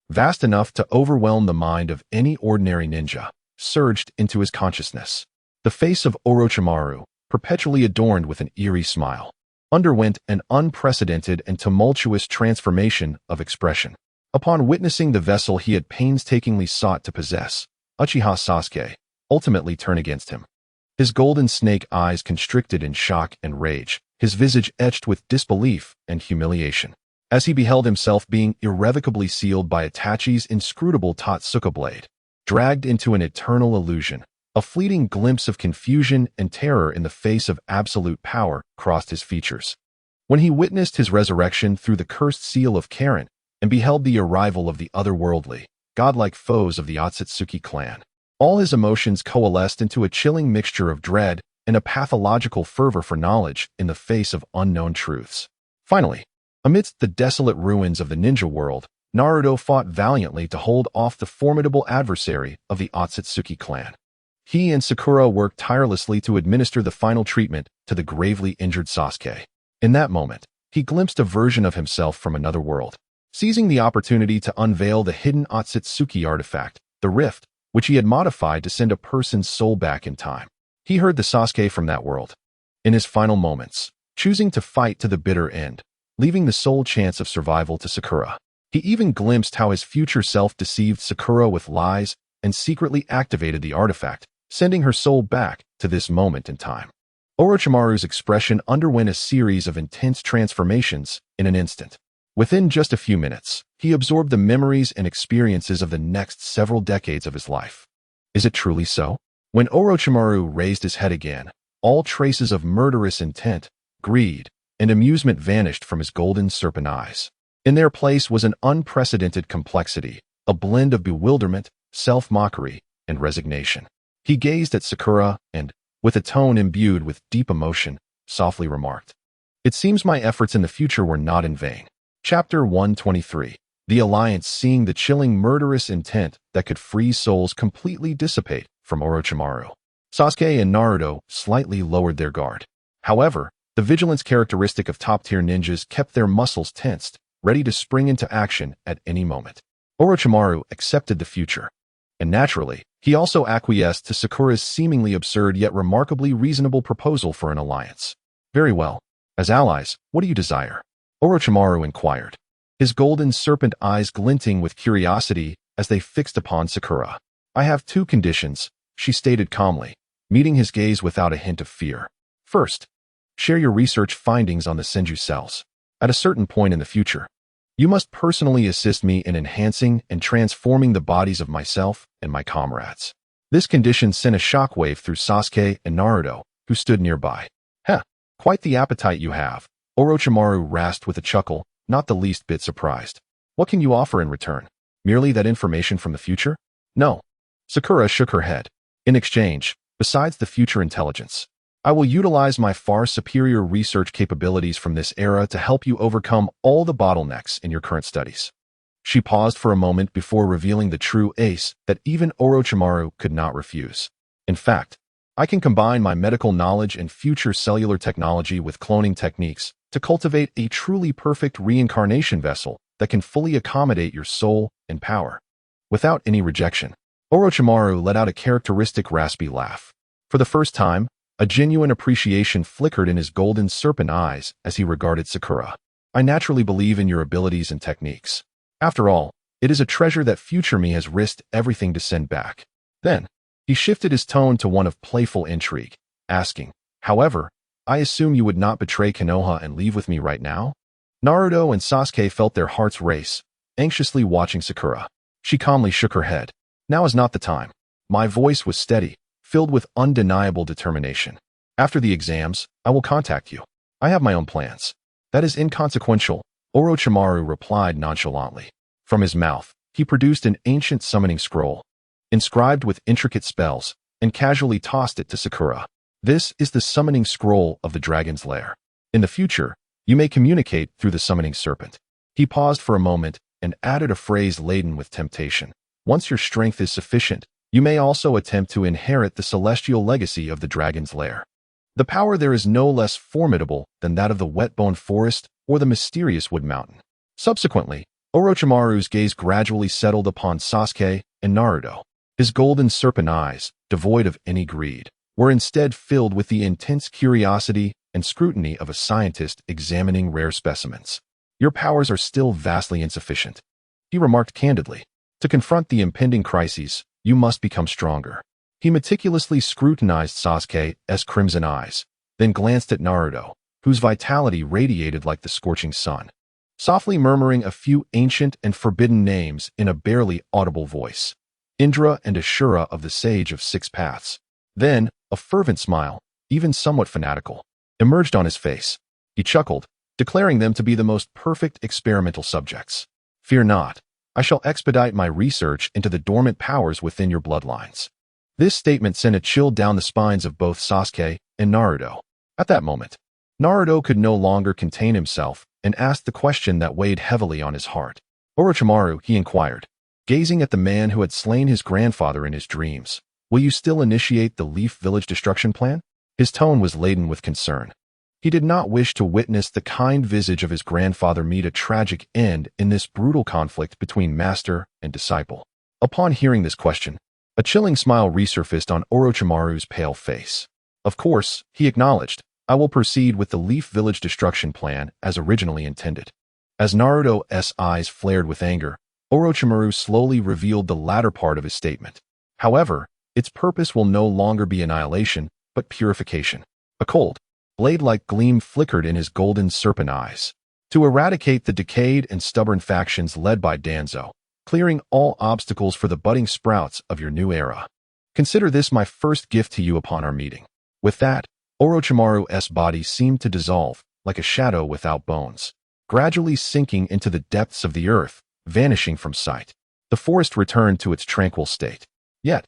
vast enough to overwhelm the mind of any ordinary ninja, surged into his consciousness. The face of Orochimaru, perpetually adorned with an eerie smile, underwent an unprecedented and tumultuous transformation of expression. Upon witnessing the vessel he had painstakingly sought to possess, Uchiha Sasuke ultimately turned against him. His golden snake eyes constricted in shock and rage, his visage etched with disbelief and humiliation, as he beheld himself being irrevocably sealed by Itachi's inscrutable Totsuka blade. Dragged into an eternal illusion, a fleeting glimpse of confusion and terror in the face of absolute power crossed his features. When he witnessed his resurrection through the cursed seal of Karen, and beheld the arrival of the otherworldly, godlike foes of the Ōtsutsuki clan, all his emotions coalesced into a chilling mixture of dread and a pathological fervor for knowledge in the face of unknown truths. Finally, amidst the desolate ruins of the ninja world, Naruto fought valiantly to hold off the formidable adversary of the Ōtsutsuki clan. He and Sakura worked tirelessly to administer the final treatment to the gravely injured Sasuke. In that moment, he glimpsed a version of himself from another world, seizing the opportunity to unveil the hidden Ōtsutsuki artifact, the rift, which he had modified to send a person's soul back in time. He heard the Sasuke from that world, in his final moments, choosing to fight to the bitter end, leaving the sole chance of survival to Sakura. He even glimpsed how his future self deceived Sakura with lies and secretly activated the artifact, sending her soul back to this moment in time. Orochimaru's expression underwent a series of intense transformations in an instant. Within just a few minutes, he absorbed the memories and experiences of the next several decades of his life. Is it truly so? When Orochimaru raised his head again, all traces of murderous intent, greed, and amusement vanished from his golden serpent eyes. In their place was an unprecedented complexity, a blend of bewilderment, self-mockery, and resignation. He gazed at Sakura and, with a tone imbued with deep emotion, softly remarked, "It seems my efforts in the future were not in vain." Chapter 123. The Alliance, seeing the chilling murderous intent that could freeze souls completely dissipate from Orochimaru. Sasuke and Naruto slightly lowered their guard. However, the vigilance characteristic of top-tier ninjas kept their muscles tensed, ready to spring into action at any moment. Orochimaru accepted the future. And naturally, he also acquiesced to Sakura's seemingly absurd yet remarkably reasonable proposal for an alliance. "Very well. As allies, what do you desire?" Orochimaru inquired, his golden serpent eyes glinting with curiosity as they fixed upon Sakura. "I have two conditions," she stated calmly, meeting his gaze without a hint of fear. "First, share your research findings on the Senju cells. At a certain point in the future, you must personally assist me in enhancing and transforming the bodies of myself and my comrades." This condition sent a shockwave through Sasuke and Naruto, who stood nearby. "Heh, quite the appetite you have," Orochimaru rasped with a chuckle, not the least bit surprised. "What can you offer in return? Merely that information from the future?" "No." Sakura shook her head. "In exchange, besides the future intelligence, I will utilize my far superior research capabilities from this era to help you overcome all the bottlenecks in your current studies." She paused for a moment before revealing the true ace that even Orochimaru could not refuse. "In fact, I can combine my medical knowledge and future cellular technology with cloning techniques to cultivate a truly perfect reincarnation vessel that can fully accommodate your soul and power." Without any rejection, Orochimaru let out a characteristic raspy laugh. For the first time, a genuine appreciation flickered in his golden serpent eyes as he regarded Sakura. "I naturally believe in your abilities and techniques. After all, it is a treasure that future me has risked everything to send back." Then, he shifted his tone to one of playful intrigue, asking, "However, I assume you would not betray Konoha and leave with me right now?" Naruto and Sasuke felt their hearts race, anxiously watching Sakura. She calmly shook her head. "Now is not the time." My voice was steady, filled with undeniable determination. "After the exams, I will contact you. I have my own plans." "That is inconsequential," Orochimaru replied nonchalantly. From his mouth, he produced an ancient summoning scroll, inscribed with intricate spells, and casually tossed it to Sakura. "This is the summoning scroll of the dragon's lair. In the future, you may communicate through the summoning serpent." He paused for a moment and added a phrase laden with temptation. "Once your strength is sufficient, you may also attempt to inherit the celestial legacy of the dragon's lair. The power there is no less formidable than that of the wet-bone forest or the mysterious wood mountain." Subsequently, Orochimaru's gaze gradually settled upon Sasuke and Naruto. His golden serpent eyes, devoid of any greed, were instead filled with the intense curiosity and scrutiny of a scientist examining rare specimens. "Your powers are still vastly insufficient," he remarked candidly. "To confront the impending crises, you must become stronger." He meticulously scrutinized Sasuke's crimson eyes, then glanced at Naruto, whose vitality radiated like the scorching sun. Softly murmuring a few ancient and forbidden names in a barely audible voice, Indra and Ashura of the Sage of Six Paths. Then, a fervent smile, even somewhat fanatical, emerged on his face. He chuckled, declaring them to be the most perfect experimental subjects. "Fear not. I shall expedite my research into the dormant powers within your bloodlines." This statement sent a chill down the spines of both Sasuke and Naruto. At that moment, Naruto could no longer contain himself and asked the question that weighed heavily on his heart. "Orochimaru," he inquired, gazing at the man who had slain his grandfather in his dreams, "will you still initiate the Leaf Village destruction plan?" His tone was laden with concern. He did not wish to witness the kind visage of his grandfather meet a tragic end in this brutal conflict between master and disciple. Upon hearing this question, a chilling smile resurfaced on Orochimaru's pale face. "Of course," he acknowledged, "I will proceed with the Leaf Village destruction plan as originally intended." As Naruto's eyes flared with anger, Orochimaru slowly revealed the latter part of his statement. "However, its purpose will no longer be annihilation, but purification." A cold, blade-like gleam flickered in his golden serpent eyes. "To eradicate the decayed and stubborn factions led by Danzo, clearing all obstacles for the budding sprouts of your new era." Consider this my first gift to you upon our meeting." With that, Orochimaru's body seemed to dissolve, like a shadow without bones, gradually sinking into the depths of the earth, vanishing from sight. The forest returned to its tranquil state. Yet,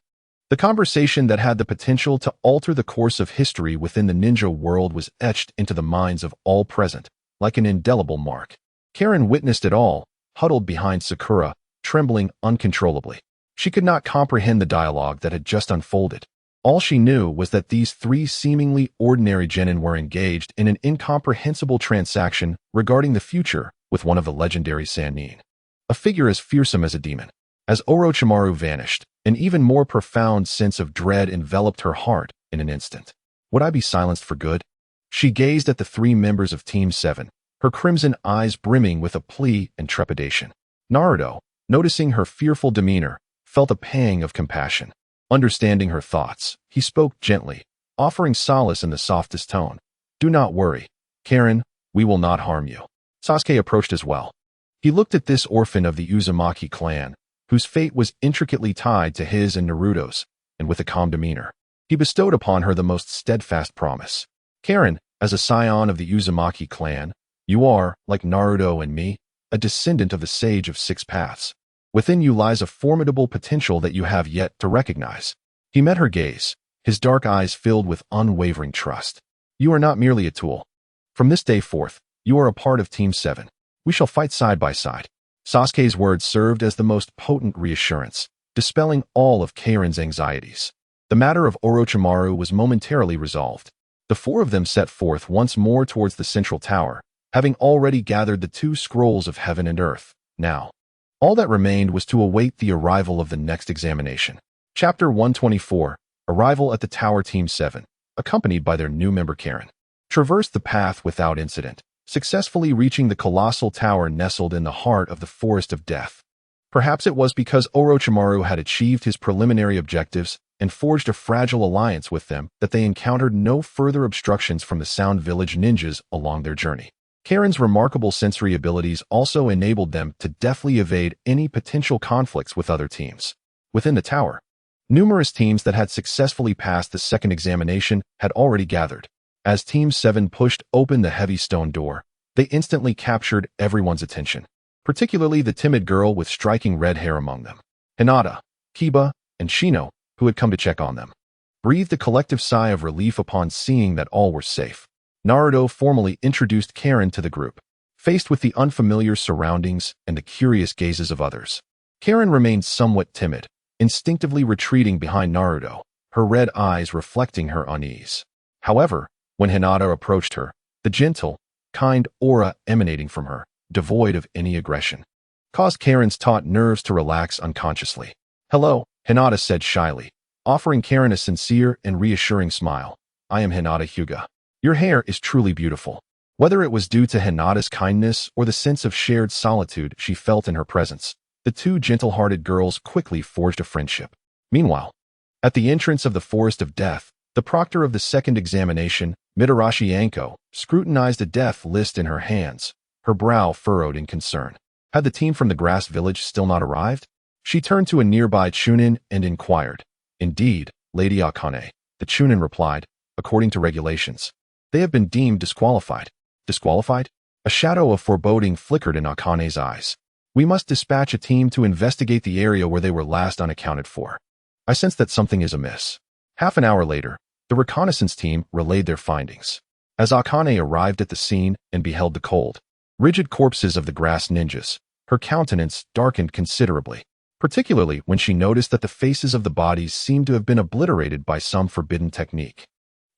the conversation that had the potential to alter the course of history within the ninja world was etched into the minds of all present, like an indelible mark. Karen witnessed it all, huddled behind Sakura, trembling uncontrollably. She could not comprehend the dialogue that had just unfolded. All she knew was that these three seemingly ordinary genin were engaged in an incomprehensible transaction regarding the future with one of the legendary Sannin, a figure as fearsome as a demon. As Orochimaru vanished, an even more profound sense of dread enveloped her heart in an instant. Would I be silenced for good? She gazed at the three members of Team 7, her crimson eyes brimming with a plea and trepidation. Naruto, noticing her fearful demeanor, felt a pang of compassion. Understanding her thoughts, he spoke gently, offering solace in the softest tone. "Do not worry, Karen, we will not harm you." Sasuke approached as well. He looked at this orphan of the Uzumaki clan, whose fate was intricately tied to his and Naruto's, and with a calm demeanor, he bestowed upon her the most steadfast promise. "Karen, as a scion of the Uzumaki clan, you are, like Naruto and me, a descendant of the Sage of Six Paths. Within you lies a formidable potential that you have yet to recognize." He met her gaze, his dark eyes filled with unwavering trust. "You are not merely a tool. From this day forth, you are a part of Team 7. We shall fight side by side." Sasuke's words served as the most potent reassurance, dispelling all of Karen's anxieties. The matter of Orochimaru was momentarily resolved. The four of them set forth once more towards the central tower, having already gathered the two scrolls of heaven and earth. Now, all that remained was to await the arrival of the next examination. Chapter 124, Arrival at the Tower. Team 7, accompanied by their new member Karen, traversed the path without incident, successfully reaching the colossal tower nestled in the heart of the Forest of Death. Perhaps it was because Orochimaru had achieved his preliminary objectives and forged a fragile alliance with them that they encountered no further obstructions from the Sound Village ninjas along their journey. Karen's remarkable sensory abilities also enabled them to deftly evade any potential conflicts with other teams. Within the tower, numerous teams that had successfully passed the second examination had already gathered. As Team 7 pushed open the heavy stone door, they instantly captured everyone's attention, particularly the timid girl with striking red hair among them. Hinata, Kiba, and Shino, who had come to check on them, breathed a collective sigh of relief upon seeing that all were safe. Naruto formally introduced Karen to the group, faced with the unfamiliar surroundings and the curious gazes of others. Karen remained somewhat timid, instinctively retreating behind Naruto, her red eyes reflecting her unease. However, when Hinata approached her, the gentle, kind aura emanating from her, devoid of any aggression, caused Karen's taut nerves to relax unconsciously. "Hello," Hinata said shyly, offering Karen a sincere and reassuring smile. "I am Hinata Hyuga. Your hair is truly beautiful." Whether it was due to Hinata's kindness or the sense of shared solitude she felt in her presence, the two gentle-hearted girls quickly forged a friendship. Meanwhile, at the entrance of the Forest of Death, the proctor of the second examination, Mitarashi Anko, scrutinized a death list in her hands, her brow furrowed in concern. Had the team from the Grass Village still not arrived? She turned to a nearby Chunin and inquired. "Indeed, Lady Akane," the Chunin replied, "according to regulations, they have been deemed disqualified." Disqualified? A shadow of foreboding flickered in Akane's eyes. "We must dispatch a team to investigate the area where they were last unaccounted for. I sense that something is amiss." Half an hour later, the reconnaissance team relayed their findings. As Akane arrived at the scene and beheld the cold, rigid corpses of the grass ninjas, her countenance darkened considerably, particularly when she noticed that the faces of the bodies seemed to have been obliterated by some forbidden technique.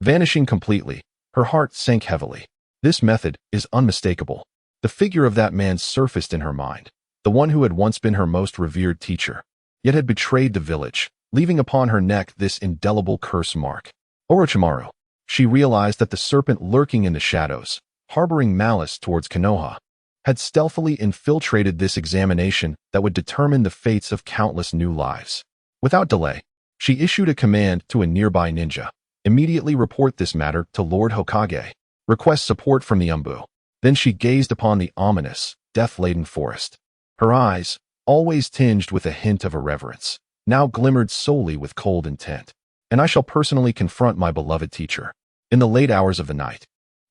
Vanishing completely, her heart sank heavily. This method is unmistakable. The figure of that man surfaced in her mind, the one who had once been her most revered teacher, yet had betrayed the village, leaving upon her neck this indelible curse mark. Orochimaru. She realized that the serpent lurking in the shadows, harboring malice towards Konoha, had stealthily infiltrated this examination that would determine the fates of countless new lives. Without delay, she issued a command to a nearby ninja. "Immediately report this matter to Lord Hokage. Request support from the Umbu." Then she gazed upon the ominous, death-laden forest. Her eyes, always tinged with a hint of irreverence, now glimmered solely with cold intent. And I shall personally confront my beloved teacher. In the late hours of the night,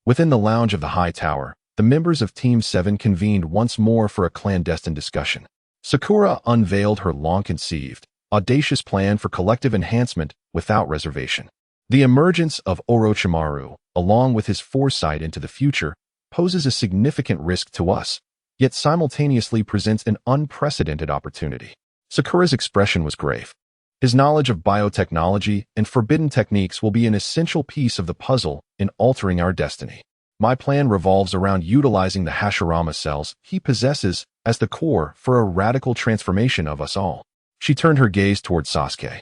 within the lounge of the high tower, the members of Team 7 convened once more for a clandestine discussion. Sakura unveiled her long-conceived, audacious plan for collective enhancement without reservation. The emergence of Orochimaru, along with his foresight into the future, poses a significant risk to us, yet simultaneously presents an unprecedented opportunity. Sakura's expression was grave. His knowledge of biotechnology and forbidden techniques will be an essential piece of the puzzle in altering our destiny. My plan revolves around utilizing the Hashirama cells he possesses as the core for a radical transformation of us all. She turned her gaze toward Sasuke,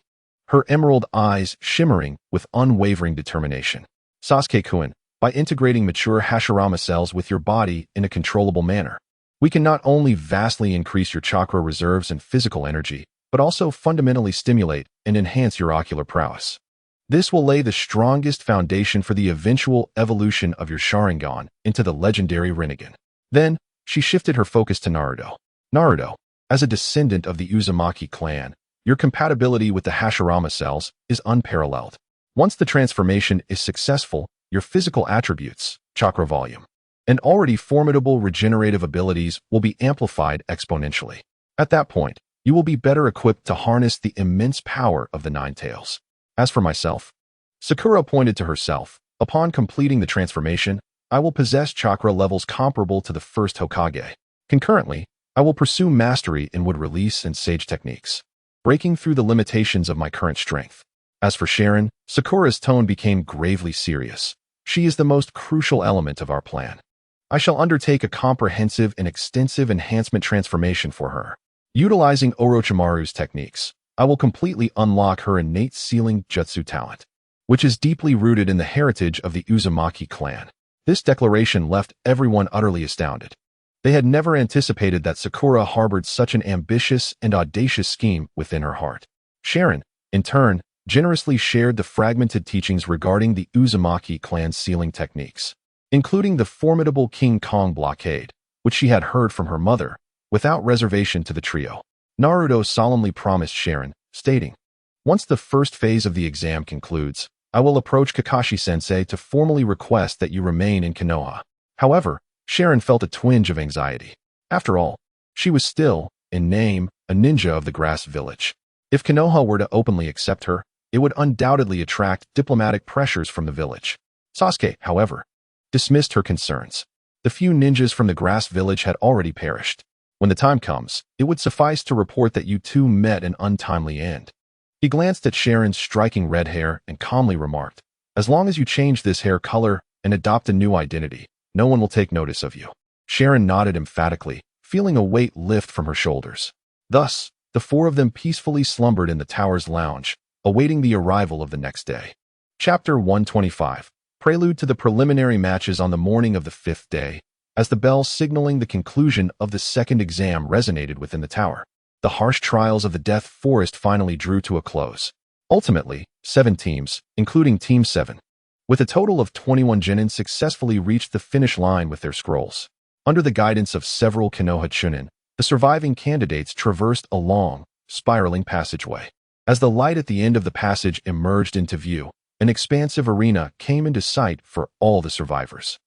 her emerald eyes shimmering with unwavering determination. Sasuke-kun, by integrating mature Hashirama cells with your body in a controllable manner, we can not only vastly increase your chakra reserves and physical energy, but also fundamentally stimulate and enhance your ocular prowess. This will lay the strongest foundation for the eventual evolution of your Sharingan into the legendary Rinnegan. Then, she shifted her focus to Naruto. Naruto, as a descendant of the Uzumaki clan, your compatibility with the Hashirama cells is unparalleled. Once the transformation is successful, your physical attributes, chakra volume, and already formidable regenerative abilities will be amplified exponentially. At that point, you will be better equipped to harness the immense power of the Nine Tails. As for myself, Sakura pointed to herself. Upon completing the transformation, I will possess chakra levels comparable to the first Hokage. Concurrently, I will pursue mastery in wood release and sage techniques, breaking through the limitations of my current strength. As for Sharon, Sakura's tone became gravely serious. She is the most crucial element of our plan. I shall undertake a comprehensive and extensive enhancement transformation for her. Utilizing Orochimaru's techniques, I will completely unlock her innate sealing jutsu talent, which is deeply rooted in the heritage of the Uzumaki clan. This declaration left everyone utterly astounded. They had never anticipated that Sakura harbored such an ambitious and audacious scheme within her heart. Sharon, in turn, generously shared the fragmented teachings regarding the Uzumaki clan's sealing techniques, including the formidable King Kong blockade, which she had heard from her mother, without reservation to the trio. Naruto solemnly promised Sharon, stating, "Once the first phase of the exam concludes, I will approach Kakashi-sensei to formally request that you remain in Konoha." However, Sharon felt a twinge of anxiety. After all, she was still, in name, a ninja of the Grass Village. If Konoha were to openly accept her, it would undoubtedly attract diplomatic pressures from the village. Sasuke, however, dismissed her concerns. The few ninjas from the Grass Village had already perished. When the time comes, it would suffice to report that you two met an untimely end. He glanced at Sharon's striking red hair and calmly remarked, "As long as you change this hair color and adopt a new identity, no one will take notice of you." Sharon nodded emphatically, feeling a weight lift from her shoulders. Thus, the four of them peacefully slumbered in the tower's lounge, awaiting the arrival of the next day. Chapter 125. Prelude to the preliminary matches on the morning of the fifth day. As the bell signaling the conclusion of the second exam resonated within the tower, the harsh trials of the Death Forest finally drew to a close. Ultimately, 7 teams, including Team 7, with a total of 21 genin, successfully reached the finish line with their scrolls. Under the guidance of several Konoha chunin, the surviving candidates traversed a long, spiraling passageway. As the light at the end of the passage emerged into view, an expansive arena came into sight for all the survivors.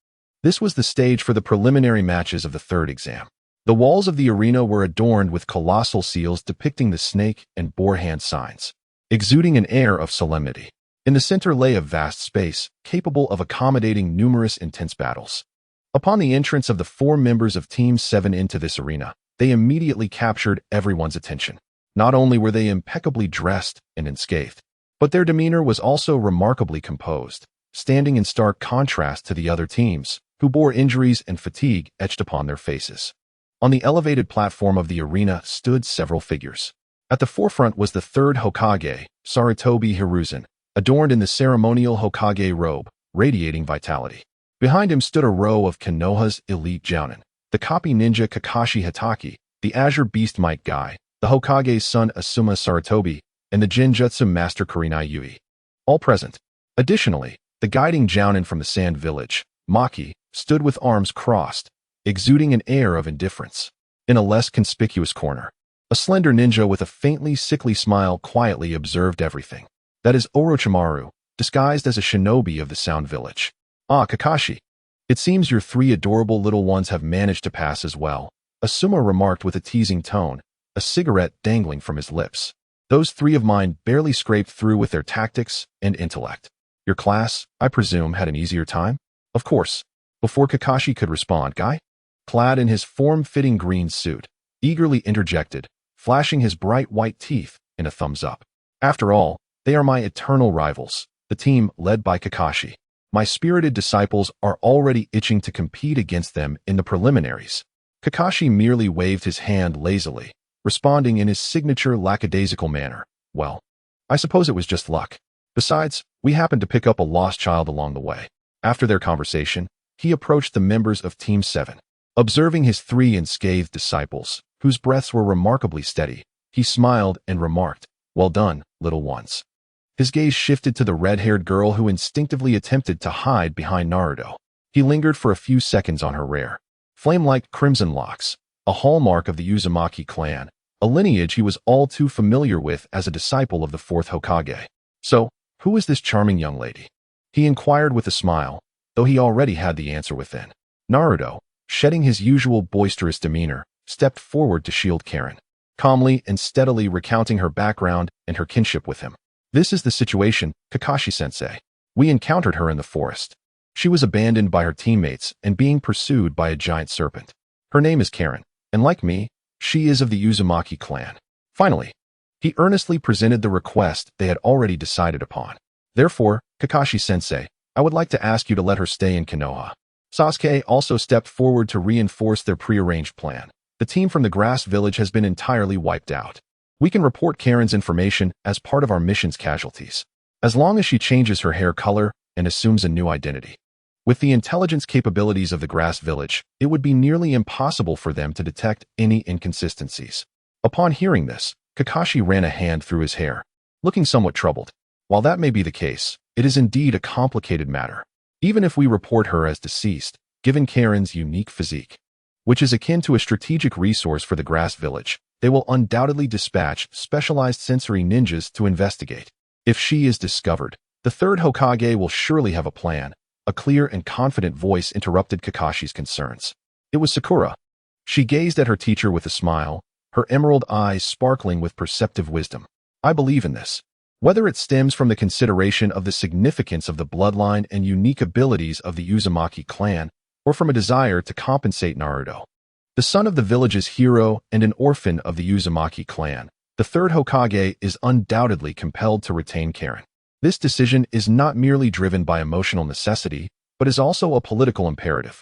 This was the stage for the preliminary matches of the third exam. The walls of the arena were adorned with colossal seals depicting the snake and boar hand signs, exuding an air of solemnity. In the center lay a vast space, capable of accommodating numerous intense battles. Upon the entrance of the 4 members of Team 7 into this arena, they immediately captured everyone's attention. Not only were they impeccably dressed and unscathed, but their demeanor was also remarkably composed, standing in stark contrast to the other teams, who bore injuries and fatigue etched upon their faces. On the elevated platform of the arena stood several figures. At the forefront was the third Hokage, Sarutobi Hiruzen, adorned in the ceremonial Hokage robe, radiating vitality. Behind him stood a row of Konoha's elite jounin, the copy ninja Kakashi Hatake, the Azure Beast Might Guy, the Hokage's son Asuma Sarutobi, and the Genjutsu Master Kurenai Yui. All present. Additionally, the guiding jounin from the Sand Village, Maki, stood with arms crossed, exuding an air of indifference. In a less conspicuous corner, A slender ninja with a faintly sickly smile quietly observed everything. That is Orochimaru, disguised as a shinobi of the Sound Village. Ah, Kakashi. It seems your 3 adorable little ones have managed to pass as well, Asuma remarked with a teasing tone, a cigarette dangling from his lips. Those 3 of mine barely scraped through with their tactics and intellect. Your class, I presume, had an easier time? Of course. Before Kakashi could respond, Guy, clad in his form-fitting green suit, eagerly interjected, flashing his bright white teeth in a thumbs up. After all, they are my eternal rivals, the team led by Kakashi. My spirited disciples are already itching to compete against them in the preliminaries. Kakashi merely waved his hand lazily, responding in his signature lackadaisical manner. Well, I suppose it was just luck. Besides, we happened to pick up a lost child along the way. After their conversation, he approached the members of Team 7. Observing his 3 unscathed disciples, whose breaths were remarkably steady, he smiled and remarked, "Well done, little ones." His gaze shifted to the red-haired girl who instinctively attempted to hide behind Naruto. He lingered for a few seconds on her rare, flame-like crimson locks, a hallmark of the Uzumaki clan, a lineage he was all too familiar with as a disciple of the 4th Hokage. So, who is this charming young lady? He inquired with a smile, though he already had the answer within. Naruto, shedding his usual boisterous demeanor, stepped forward to shield Karen, calmly and steadily recounting her background and her kinship with him. This is the situation, Kakashi-sensei. We encountered her in the forest. She was abandoned by her teammates and being pursued by a giant serpent. Her name is Karen, and like me, she is of the Uzumaki clan. Finally, he earnestly presented the request they had already decided upon. Therefore, Kakashi-sensei, I would like to ask you to let her stay in Konoha. Sasuke also stepped forward to reinforce their prearranged plan. The team from the Grass Village has been entirely wiped out. We can report Karen's information as part of our mission's casualties, as long as she changes her hair color and assumes a new identity. With the intelligence capabilities of the Grass Village, it would be nearly impossible for them to detect any inconsistencies. Upon hearing this, Kakashi ran a hand through his hair, looking somewhat troubled. While that may be the case, it is indeed a complicated matter. Even if we report her as deceased, given Karen's unique physique, which is akin to a strategic resource for the Grass Village, they will undoubtedly dispatch specialized sensory ninjas to investigate. If she is discovered, the 3rd Hokage will surely have a plan. A clear and confident voice interrupted Kakashi's concerns. It was Sakura. She gazed at her teacher with a smile, her emerald eyes sparkling with perceptive wisdom. I believe in this. Whether it stems from the consideration of the significance of the bloodline and unique abilities of the Uzumaki clan, or from a desire to compensate Naruto, the son of the village's hero and an orphan of the Uzumaki clan, the 3rd Hokage is undoubtedly compelled to retain Karen. This decision is not merely driven by emotional necessity, but is also a political imperative.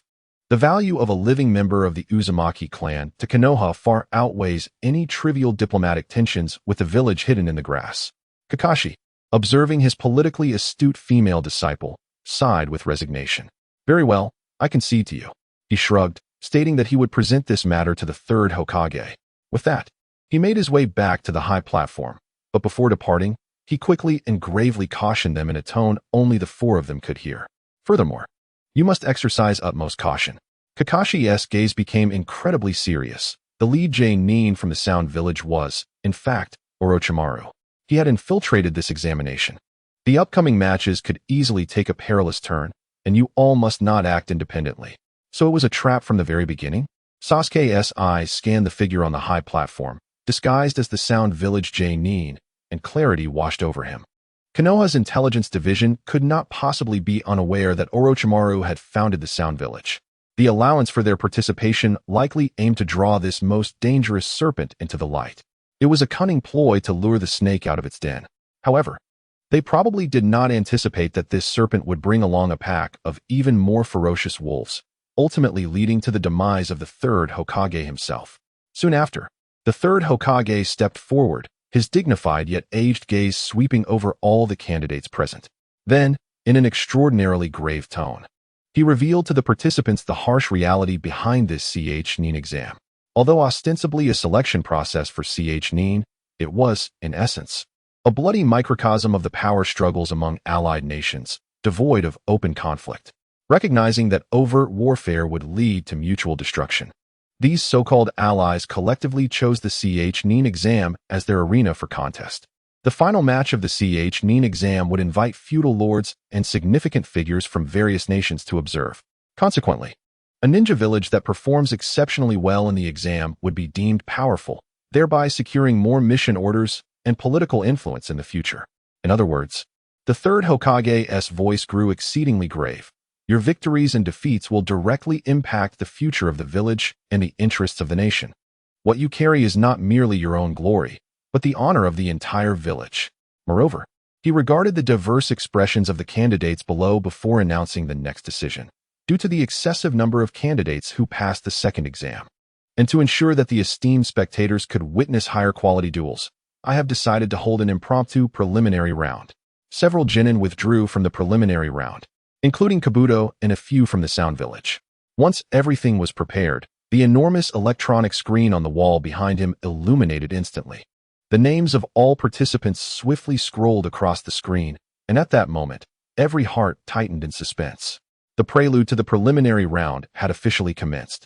The value of a living member of the Uzumaki clan to Konoha far outweighs any trivial diplomatic tensions with the village hidden in the grass. Kakashi, observing his politically astute female disciple, sighed with resignation. Very well, I concede to you. He shrugged, stating that he would present this matter to the 3rd Hokage. With that, he made his way back to the high platform, but before departing, he quickly and gravely cautioned them in a tone only the 4 of them could hear. Furthermore, you must exercise utmost caution. Kakashi's gaze became incredibly serious. The lead Nin from the Sound Village was, in fact, Orochimaru. He had infiltrated this examination. The upcoming matches could easily take a perilous turn, and you all must not act independently. So it was a trap from the very beginning? Sasuke's eyes scanned the figure on the high platform, disguised as the Sound Village Nin, and clarity washed over him. Konoha's intelligence division could not possibly be unaware that Orochimaru had founded the Sound Village. The allowance for their participation likely aimed to draw this most dangerous serpent into the light. It was a cunning ploy to lure the snake out of its den. However, they probably did not anticipate that this serpent would bring along a pack of even more ferocious wolves, ultimately leading to the demise of the 3rd Hokage himself. Soon after, the 3rd Hokage stepped forward, his dignified yet aged gaze sweeping over all the candidates present. Then, in an extraordinarily grave tone, he revealed to the participants the harsh reality behind this Nin exam. Although ostensibly a selection process for Nin, it was, in essence, a bloody microcosm of the power struggles among allied nations, devoid of open conflict. Recognizing that overt warfare would lead to mutual destruction, These so-called allies collectively chose the Ch-Nin exam as their arena for contest. The final match of the Ch-Nin exam would invite feudal lords and significant figures from various nations to observe. Consequently, a ninja village that performs exceptionally well in the exam would be deemed powerful, thereby securing more mission orders and political influence in the future. In other words, the third Hokage's voice grew exceedingly grave. Your victories and defeats will directly impact the future of the village and the interests of the nation. What you carry is not merely your own glory, but the honor of the entire village. Moreover, he regarded the diverse expressions of the candidates below before announcing the next decision. Due to the excessive number of candidates who passed the second exam, and to ensure that the esteemed spectators could witness higher quality duels, I have decided to hold an impromptu preliminary round. Several genin withdrew from the preliminary round, including Kabuto and a few from the Sound Village. Once everything was prepared, the enormous electronic screen on the wall behind him illuminated instantly. The names of all participants swiftly scrolled across the screen, and at that moment, every heart tightened in suspense. The prelude to the preliminary round had officially commenced.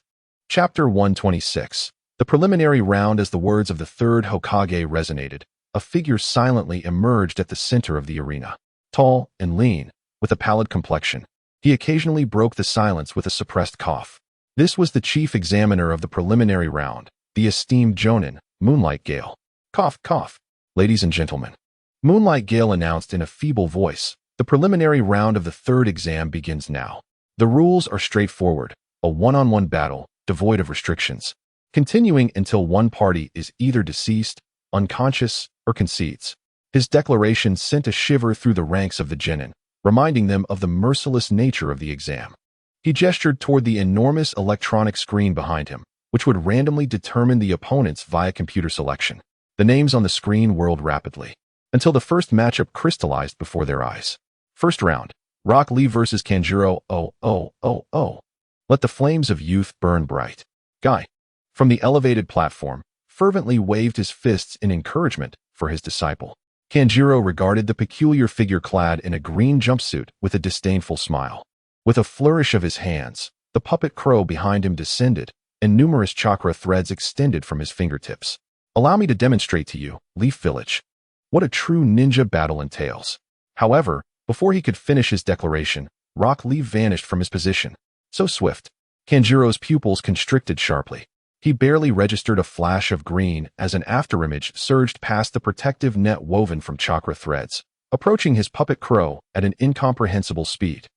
Chapter 126. The preliminary round. As the words of the third Hokage resonated, a figure silently emerged at the center of the arena. Tall and lean, with a pallid complexion, he occasionally broke the silence with a suppressed cough. This was the chief examiner of the preliminary round, the esteemed Jonin, Moonlight Gale. Cough, cough. Ladies and gentlemen, Moonlight Gale announced in a feeble voice, the preliminary round of the third exam begins now. The rules are straightforward, a one-on-one battle, devoid of restrictions, continuing until one party is either deceased, unconscious, or concedes. His declaration sent a shiver through the ranks of the genin, reminding them of the merciless nature of the exam. He gestured toward the enormous electronic screen behind him, which would randomly determine the opponents via computer selection. The names on the screen whirled rapidly, until the first matchup crystallized before their eyes. First round, Rock Lee versus Kanjuro. Oh. Let the flames of youth burn bright. Guy, from the elevated platform, fervently waved his fists in encouragement for his disciple. Kanjuro regarded the peculiar figure clad in a green jumpsuit with a disdainful smile. With a flourish of his hands, the puppet crow behind him descended, and numerous chakra threads extended from his fingertips. Allow me to demonstrate to you, Leaf Village, what a true ninja battle entails. However, before he could finish his declaration, Rock Lee vanished from his position. So swift, Kanjuro's pupils constricted sharply. He barely registered a flash of green as an afterimage surged past the protective net woven from chakra threads, approaching his puppet crow at an incomprehensible speed.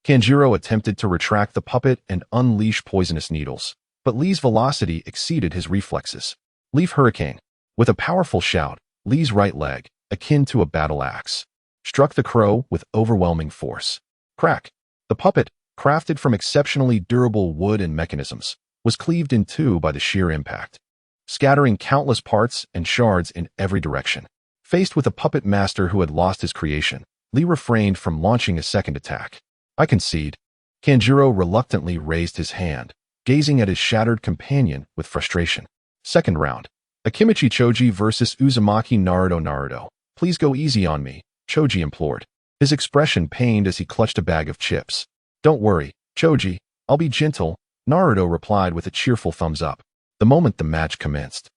Kanjuro attempted to retract the puppet and unleash poisonous needles, but Lee's velocity exceeded his reflexes. Leaf Hurricane. With a powerful shout, Lee's right leg, akin to a battle axe, struck the crow with overwhelming force. Crack! The puppet, crafted from exceptionally durable wood and mechanisms, was cleaved in two by the sheer impact, scattering countless parts and shards in every direction. Faced with a puppet master who had lost his creation, Lee refrained from launching a second attack. I concede. Kanjuro reluctantly raised his hand, gazing at his shattered companion with frustration. Second round. Akimichi Choji versus Uzumaki Naruto. Please go easy on me, Choji implored, his expression pained as he clutched a bag of chips. Don't worry, Choji, I'll be gentle, Naruto replied with a cheerful thumbs up. The moment the match commenced,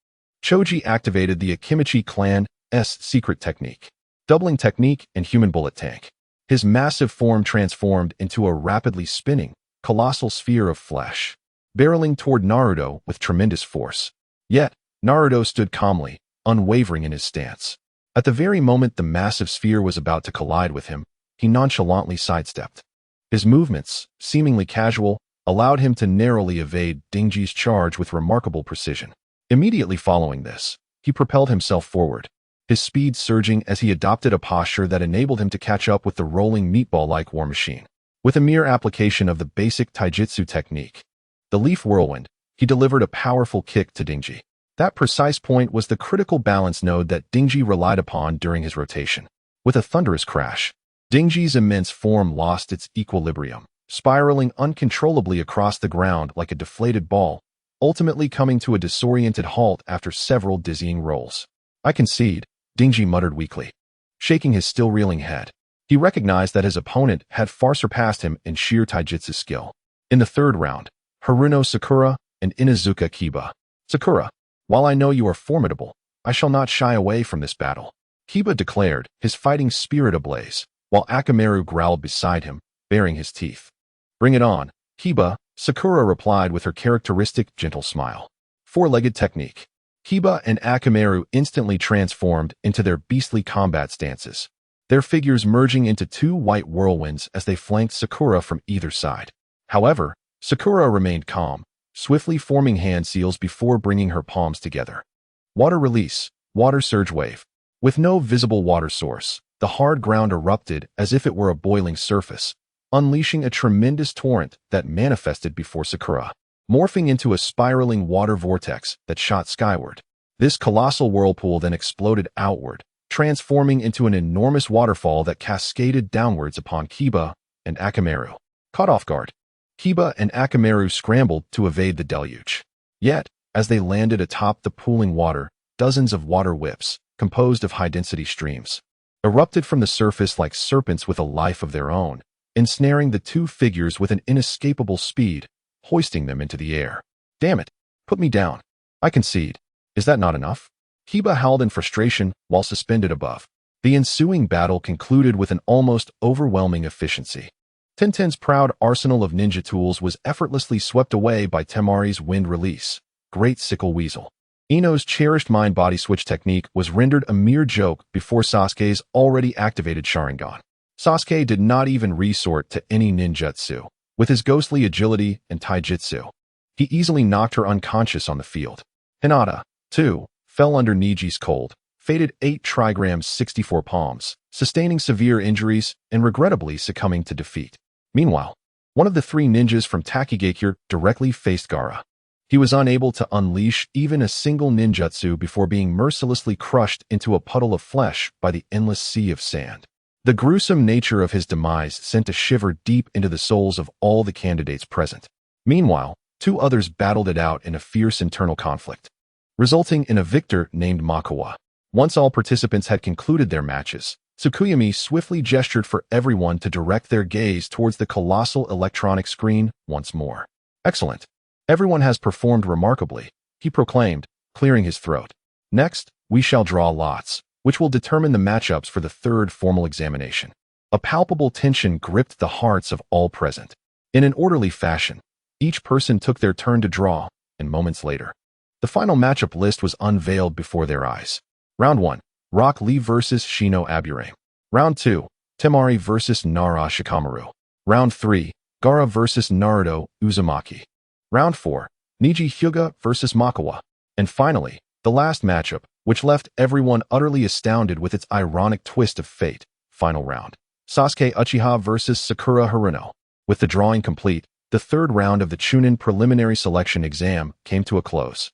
Choji activated the Akimichi clan's secret technique, doubling technique and human bullet tank. His massive form transformed into a rapidly spinning, colossal sphere of flesh, barreling toward Naruto with tremendous force. Yet, Naruto stood calmly, unwavering in his stance. At the very moment the massive sphere was about to collide with him, he nonchalantly sidestepped. His movements, seemingly casual, allowed him to narrowly evade Dingji's charge with remarkable precision. Immediately following this, he propelled himself forward, his speed surging as he adopted a posture that enabled him to catch up with the rolling meatball-like war machine. With a mere application of the basic taijutsu technique, the Leaf Whirlwind, he delivered a powerful kick to Dingji. That precise point was the critical balance node that Dingji relied upon during his rotation. With a thunderous crash, Dingji's immense form lost its equilibrium, spiraling uncontrollably across the ground like a deflated ball, ultimately coming to a disoriented halt after several dizzying rolls. I concede, Dingji muttered weakly, shaking his still reeling head. He recognized that his opponent had far surpassed him in sheer taijutsu skill. In the third round, Haruno Sakura, and Inuzuka Kiba. Sakura, while I know you are formidable, I shall not shy away from this battle, Kiba declared, his fighting spirit ablaze, while Akamaru growled beside him, baring his teeth. Bring it on, Kiba, Sakura replied with her characteristic gentle smile. Four-legged technique. Kiba and Akamaru instantly transformed into their beastly combat stances, their figures merging into two white whirlwinds as they flanked Sakura from either side. However, Sakura remained calm, swiftly forming hand seals before bringing her palms together. Water release, water surge wave. With no visible water source, the hard ground erupted as if it were a boiling surface, unleashing a tremendous torrent that manifested before Sakura, morphing into a spiraling water vortex that shot skyward. This colossal whirlpool then exploded outward, transforming into an enormous waterfall that cascaded downwards upon Kiba and Akamaru. Caught off guard, Kiba and Akamaru scrambled to evade the deluge. Yet, as they landed atop the pooling water, dozens of water whips, composed of high-density streams, erupted from the surface like serpents with a life of their own, ensnaring the two figures with an inescapable speed, hoisting them into the air. Damn it! Put me down. I concede. Is that not enough? Kiba howled in frustration while suspended above. The ensuing battle concluded with an almost overwhelming efficiency. Tenten's proud arsenal of ninja tools was effortlessly swept away by Temari's wind release, Great Sickle Weasel. Ino's cherished mind-body switch technique was rendered a mere joke before Sasuke's already activated Sharingan. Sasuke did not even resort to any ninjutsu. With his ghostly agility and taijutsu, he easily knocked her unconscious on the field. Hinata, too, fell under Niji's cold, fated 8 trigrams 64 palms, sustaining severe injuries and regrettably succumbing to defeat. Meanwhile, one of the 3 ninjas from Takigakure directly faced Gaara. He was unable to unleash even a single ninjutsu before being mercilessly crushed into a puddle of flesh by the endless sea of sand. The gruesome nature of his demise sent a shiver deep into the souls of all the candidates present. Meanwhile, 2 others battled it out in a fierce internal conflict, resulting in a victor named Makawa. Once all participants had concluded their matches, Tsukuyomi swiftly gestured for everyone to direct their gaze towards the colossal electronic screen once more. Excellent. Everyone has performed remarkably, he proclaimed, clearing his throat. Next, we shall draw lots, which will determine the matchups for the 3rd formal examination. A palpable tension gripped the hearts of all present. In an orderly fashion, each person took their turn to draw, and moments later, the final matchup list was unveiled before their eyes. Round 1, Rock Lee vs. Shino Aburame. Round 2, Temari vs. Nara Shikamaru. Round 3, Gaara vs. Naruto Uzumaki. Round 4, Niji Hyuga vs. Makawa. And finally, the last matchup, which left everyone utterly astounded with its ironic twist of fate. Final round, Sasuke Uchiha vs. Sakura Haruno. With the drawing complete, the 3rd round of the Chunin preliminary selection exam came to a close.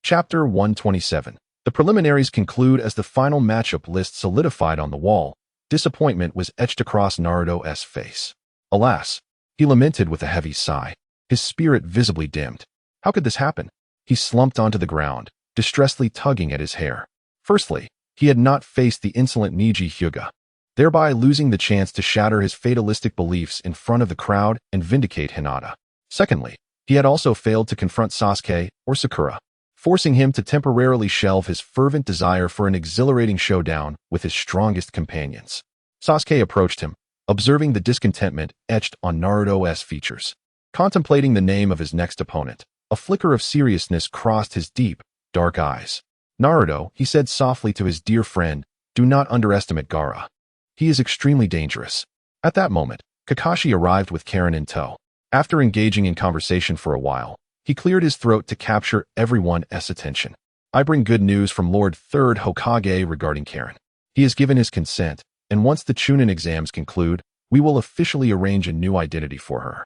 Chapter 127. The preliminaries conclude as the final matchup list solidified on the wall. Disappointment was etched across Naruto's face. Alas, he lamented with a heavy sigh, his spirit visibly dimmed. How could this happen? He slumped onto the ground, distressfully tugging at his hair. Firstly, he had not faced the insolent Niji Hyuga, thereby losing the chance to shatter his fatalistic beliefs in front of the crowd and vindicate Hinata. Secondly, he had also failed to confront Sasuke or Sakura, forcing him to temporarily shelve his fervent desire for an exhilarating showdown with his strongest companions. Sasuke approached him, observing the discontentment etched on Naruto's features. Contemplating the name of his next opponent, a flicker of seriousness crossed his deep, dark eyes. Naruto, he said softly to his dear friend, do not underestimate Gaara. He is extremely dangerous. At that moment, Kakashi arrived with Karen in tow. After engaging in conversation for a while, he cleared his throat to capture everyone's attention. I bring good news from Lord 3rd Hokage regarding Karen. He has given his consent, and once the Chunin exams conclude, we will officially arrange a new identity for her.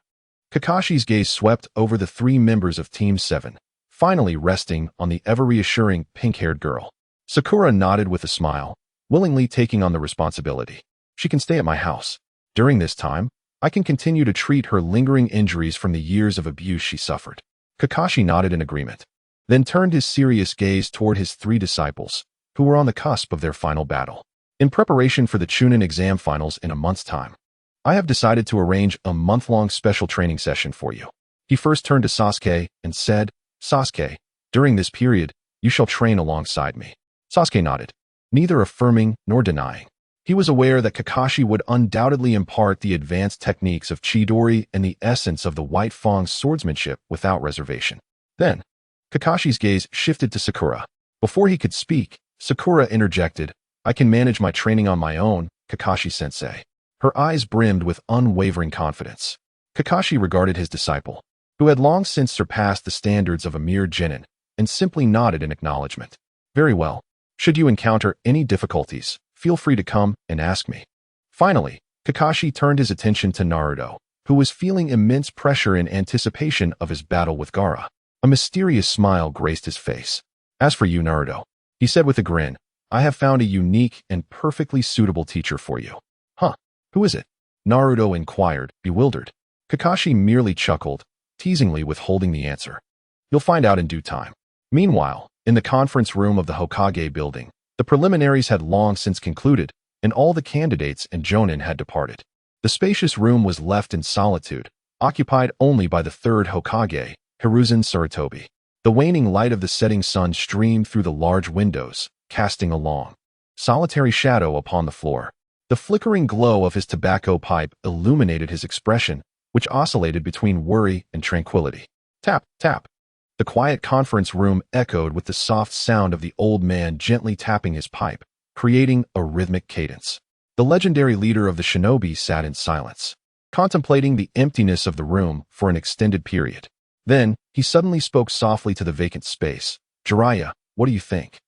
Kakashi's gaze swept over the 3 members of Team 7, finally resting on the ever-reassuring pink-haired girl. Sakura nodded with a smile, willingly taking on the responsibility. She can stay at my house. During this time, I can continue to treat her lingering injuries from the years of abuse she suffered. Kakashi nodded in agreement, then turned his serious gaze toward his 3 disciples, who were on the cusp of their final battle. In preparation for the Chunin exam finals in a month's time, I have decided to arrange a month-long special training session for you. He first turned to Sasuke and said, Sasuke, during this period, you shall train alongside me. Sasuke nodded, neither affirming nor denying. He was aware that Kakashi would undoubtedly impart the advanced techniques of Chidori and the essence of the White Fang's swordsmanship without reservation. Then, Kakashi's gaze shifted to Sakura. Before he could speak, Sakura interjected, I can manage my training on my own, Kakashi-sensei. Her eyes brimmed with unwavering confidence. Kakashi regarded his disciple, who had long since surpassed the standards of a mere genin, and simply nodded in acknowledgement. Very well. Should you encounter any difficulties, feel free to come and ask me. Finally, Kakashi turned his attention to Naruto, who was feeling immense pressure in anticipation of his battle with Gaara. A mysterious smile graced his face. As for you, Naruto, he said with a grin, I have found a unique and perfectly suitable teacher for you. Huh? Who is it? Naruto inquired, bewildered. Kakashi merely chuckled, teasingly withholding the answer. You'll find out in due time. Meanwhile, in the conference room of the Hokage building, the preliminaries had long since concluded, and all the candidates and jonin had departed. The spacious room was left in solitude, occupied only by the third Hokage, Hiruzen Sarutobi. The waning light of the setting sun streamed through the large windows, casting a long, solitary shadow upon the floor. The flickering glow of his tobacco pipe illuminated his expression, which oscillated between worry and tranquility. Tap, tap. The quiet conference room echoed with the soft sound of the old man gently tapping his pipe, creating a rhythmic cadence. The legendary leader of the shinobi sat in silence, contemplating the emptiness of the room for an extended period. Then, he suddenly spoke softly to the vacant space. Jiraiya, what do you think?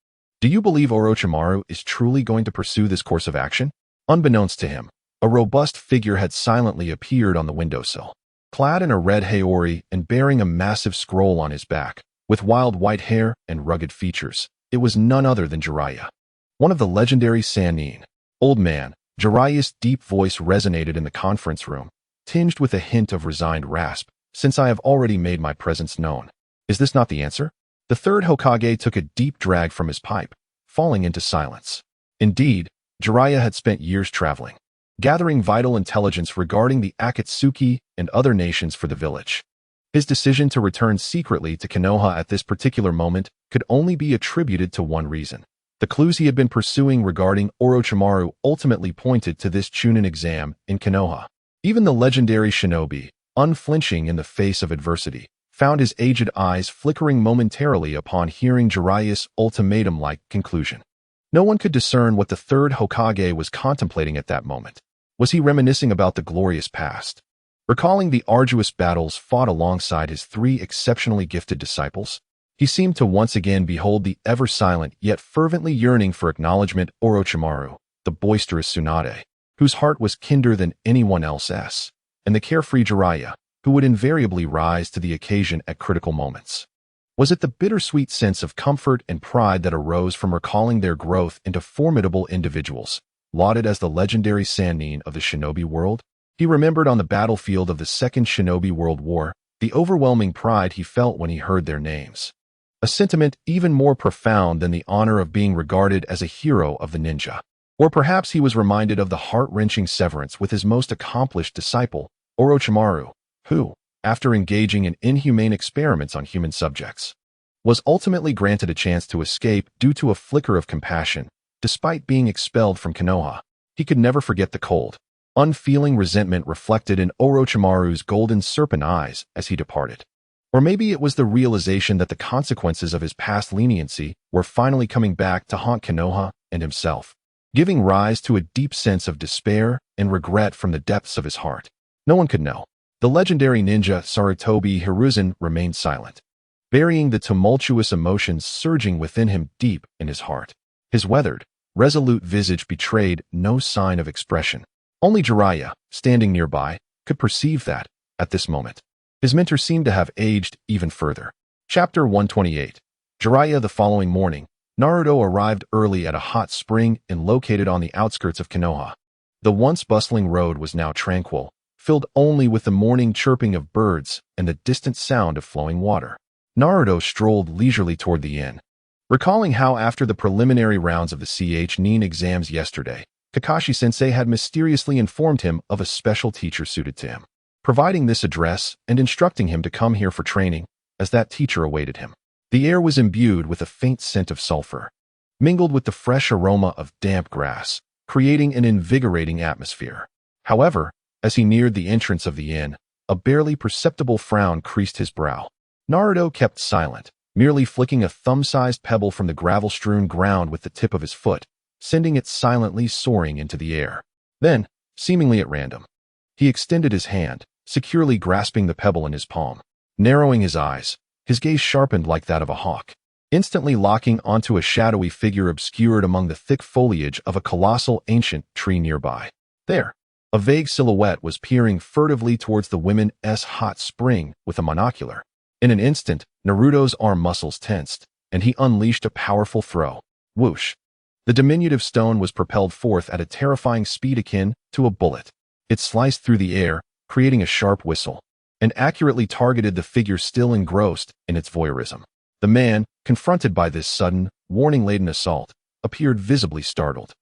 Do you believe Orochimaru is truly going to pursue this course of action? Unbeknownst to him, a robust figure had silently appeared on the windowsill. Clad in a red haori and bearing a massive scroll on his back, with wild white hair and rugged features, it was none other than Jiraiya. One of the legendary Sannin. Old man, Jiraiya's deep voice resonated in the conference room, tinged with a hint of resigned rasp, since I have already made my presence known. Is this not the answer? The third Hokage took a deep drag from his pipe, falling into silence. Indeed, Jiraiya had spent years traveling, gathering vital intelligence regarding the Ōtsutsuki and other nations for the village. His decision to return secretly to Konoha at this particular moment could only be attributed to one reason. The clues he had been pursuing regarding Orochimaru ultimately pointed to this Chunin exam in Konoha. Even the legendary shinobi, unflinching in the face of adversity, found his aged eyes flickering momentarily upon hearing Jiraiya's ultimatum-like conclusion. No one could discern what the third Hokage was contemplating at that moment. Was he reminiscing about the glorious past, recalling the arduous battles fought alongside his three exceptionally gifted disciples? He seemed to once again behold the ever-silent yet fervently yearning for acknowledgement Orochimaru, the boisterous Tsunade, whose heart was kinder than anyone else's, and the carefree Jiraiya, who would invariably rise to the occasion at critical moments. Was it the bittersweet sense of comfort and pride that arose from recalling their growth into formidable individuals, lauded as the legendary Sannin of the shinobi world? He remembered on the battlefield of the Second Shinobi World War the overwhelming pride he felt when he heard their names. A sentiment even more profound than the honor of being regarded as a hero of the ninja. Or perhaps he was reminded of the heart-wrenching severance with his most accomplished disciple, Orochimaru, who, after engaging in inhumane experiments on human subjects, was ultimately granted a chance to escape due to a flicker of compassion, despite being expelled from Konoha. He could never forget the cold, unfeeling resentment reflected in Orochimaru's golden serpent eyes as he departed. Or maybe it was the realization that the consequences of his past leniency were finally coming back to haunt Konoha and himself, giving rise to a deep sense of despair and regret from the depths of his heart. No one could know. The legendary ninja Sarutobi Hiruzen remained silent, burying the tumultuous emotions surging within him deep in his heart. His weathered, resolute visage betrayed no sign of expression. Only Jiraiya, standing nearby, could perceive that, at this moment, his mentor seemed to have aged even further. Chapter 128. Jiraiya. The following morning, Naruto arrived early at a hot spring inn located on the outskirts of Konoha. The once bustling road was now tranquil, filled only with the morning chirping of birds and the distant sound of flowing water. Naruto strolled leisurely toward the inn, recalling how after the preliminary rounds of the Nin exams yesterday, Kakashi-sensei had mysteriously informed him of a special teacher suited to him, providing this address and instructing him to come here for training as that teacher awaited him. The air was imbued with a faint scent of sulfur, mingled with the fresh aroma of damp grass, creating an invigorating atmosphere. However, as he neared the entrance of the inn, a barely perceptible frown creased his brow. Naruto kept silent, merely flicking a thumb-sized pebble from the gravel-strewn ground with the tip of his foot, sending it silently soaring into the air. Then, seemingly at random, he extended his hand, securely grasping the pebble in his palm. Narrowing his eyes, his gaze sharpened like that of a hawk, instantly locking onto a shadowy figure obscured among the thick foliage of a colossal ancient tree nearby. There, a vague silhouette was peering furtively towards the women's hot spring with a monocular. In an instant, Naruto's arm muscles tensed, and he unleashed a powerful throw. Whoosh! The diminutive stone was propelled forth at a terrifying speed akin to a bullet. It sliced through the air, creating a sharp whistle, and accurately targeted the figure still engrossed in its voyeurism. The man, confronted by this sudden, warning-laden assault, appeared visibly startled.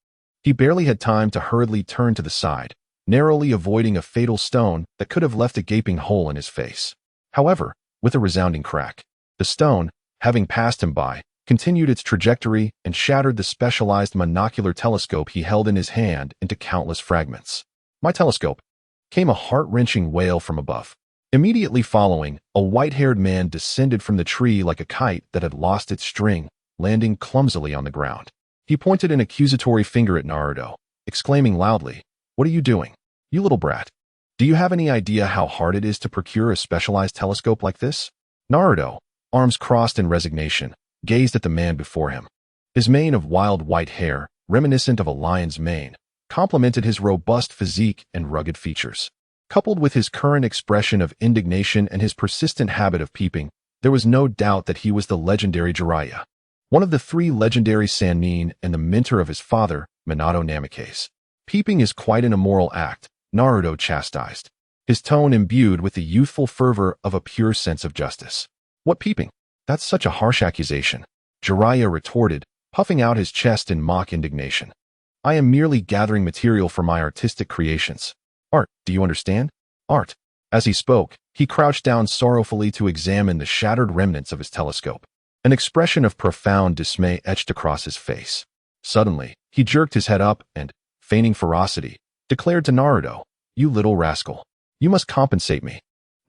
He barely had time to hurriedly turn to the side, narrowly avoiding a fatal stone that could have left a gaping hole in his face. However, with a resounding crack, the stone, having passed him by, continued its trajectory and shattered the specialized monocular telescope he held in his hand into countless fragments. "My telescope!" came a heart-wrenching wail from above. Immediately following, a white-haired man descended from the tree like a kite that had lost its string, landing clumsily on the ground. He pointed an accusatory finger at Naruto, exclaiming loudly, "What are you doing, you little brat? Do you have any idea how hard it is to procure a specialized telescope like this?" Naruto, arms crossed in resignation, gazed at the man before him. His mane of wild white hair, reminiscent of a lion's mane, complemented his robust physique and rugged features. Coupled with his current expression of indignation and his persistent habit of peeping, there was no doubt that he was the legendary Jiraiya, one of the 3 legendary Sannin and the mentor of his father, Minato Namikaze. "Peeping is quite an immoral act," Naruto chastised, his tone imbued with the youthful fervor of a pure sense of justice. "What peeping? That's such a harsh accusation," Jiraiya retorted, puffing out his chest in mock indignation. "I am merely gathering material for my artistic creations. Art, do you understand? Art." As he spoke, he crouched down sorrowfully to examine the shattered remnants of his telescope. An expression of profound dismay etched across his face. Suddenly, he jerked his head up and, feigning ferocity, declared to Naruto, "You little rascal. You must compensate me."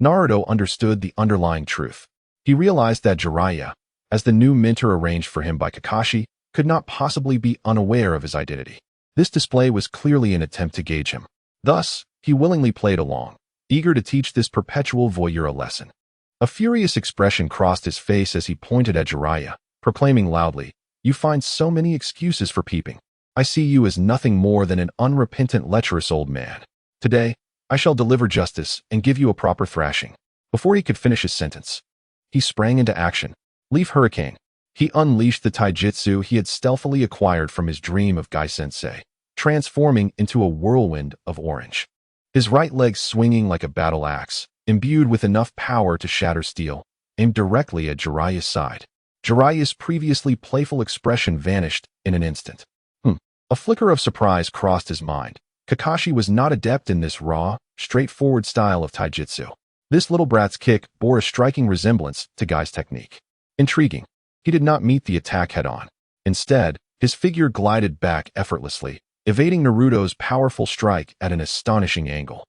Naruto understood the underlying truth. He realized that Jiraiya, as the new mentor arranged for him by Kakashi, could not possibly be unaware of his identity. This display was clearly an attempt to gauge him. Thus, he willingly played along, eager to teach this perpetual voyeur a lesson. A furious expression crossed his face as he pointed at Jiraiya, proclaiming loudly, "You find so many excuses for peeping. I see you as nothing more than an unrepentant, lecherous old man. Today, I shall deliver justice and give you a proper thrashing." Before he could finish his sentence, he sprang into action. Leaf Hurricane. He unleashed the taijutsu he had stealthily acquired from his dream of Gai-sensei, transforming into a whirlwind of orange. His right leg swinging like a battle axe, imbued with enough power to shatter steel, aimed directly at Jiraiya's side. Jiraiya's previously playful expression vanished in an instant. A flicker of surprise crossed his mind. Kakashi was not adept in this raw, straightforward style of taijutsu. This little brat's kick bore a striking resemblance to Gai's technique. Intriguing. He did not meet the attack head-on. Instead, his figure glided back effortlessly, evading Naruto's powerful strike at an astonishing angle.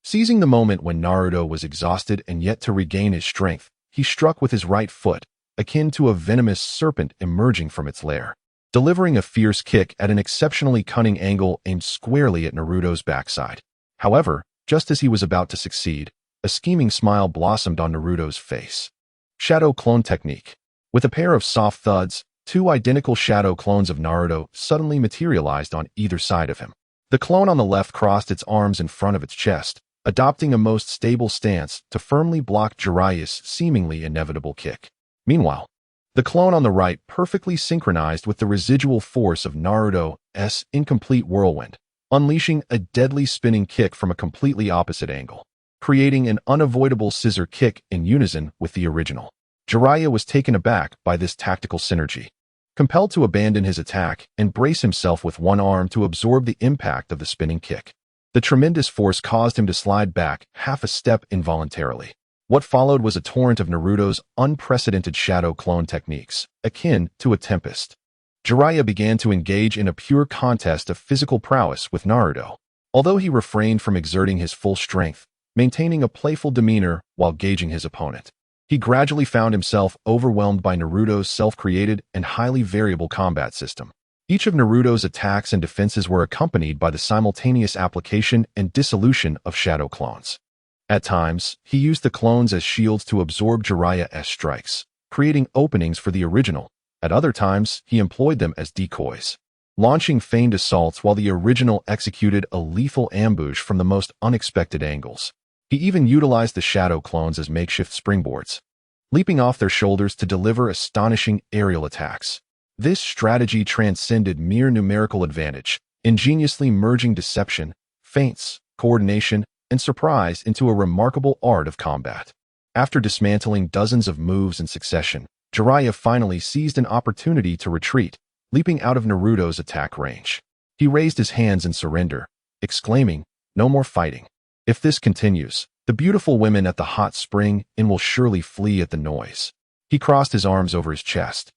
Seizing the moment when Naruto was exhausted and yet to regain his strength, he struck with his right foot, akin to a venomous serpent emerging from its lair, delivering a fierce kick at an exceptionally cunning angle aimed squarely at Naruto's backside. However, just as he was about to succeed, a scheming smile blossomed on Naruto's face. Shadow Clone Technique. With a pair of soft thuds, 2 identical shadow clones of Naruto suddenly materialized on either side of him. The clone on the left crossed its arms in front of its chest, adopting a most stable stance to firmly block Jiraiya's seemingly inevitable kick. Meanwhile, the clone on the right perfectly synchronized with the residual force of Naruto's incomplete whirlwind, unleashing a deadly spinning kick from a completely opposite angle, creating an unavoidable scissor kick in unison with the original. Jiraiya was taken aback by this tactical synergy. Compelled to abandon his attack and brace himself with one arm to absorb the impact of the spinning kick, the tremendous force caused him to slide back half a step involuntarily. What followed was a torrent of Naruto's unprecedented shadow clone techniques, akin to a tempest. Jiraiya began to engage in a pure contest of physical prowess with Naruto. Although he refrained from exerting his full strength, maintaining a playful demeanor while gauging his opponent, he gradually found himself overwhelmed by Naruto's self-created and highly variable combat system. Each of Naruto's attacks and defenses were accompanied by the simultaneous application and dissolution of shadow clones. At times, he used the clones as shields to absorb Jiraiya's strikes, creating openings for the original. At other times, he employed them as decoys, launching feigned assaults while the original executed a lethal ambush from the most unexpected angles. He even utilized the shadow clones as makeshift springboards, leaping off their shoulders to deliver astonishing aerial attacks. This strategy transcended mere numerical advantage, ingeniously merging deception, feints, coordination, and surprise into a remarkable art of combat. After dismantling dozens of moves in succession, Jiraiya finally seized an opportunity to retreat, leaping out of Naruto's attack range. He raised his hands in surrender, exclaiming, "No more fighting. If this continues, the beautiful women at the hot spring inn will surely flee at the noise." He crossed his arms over his chest,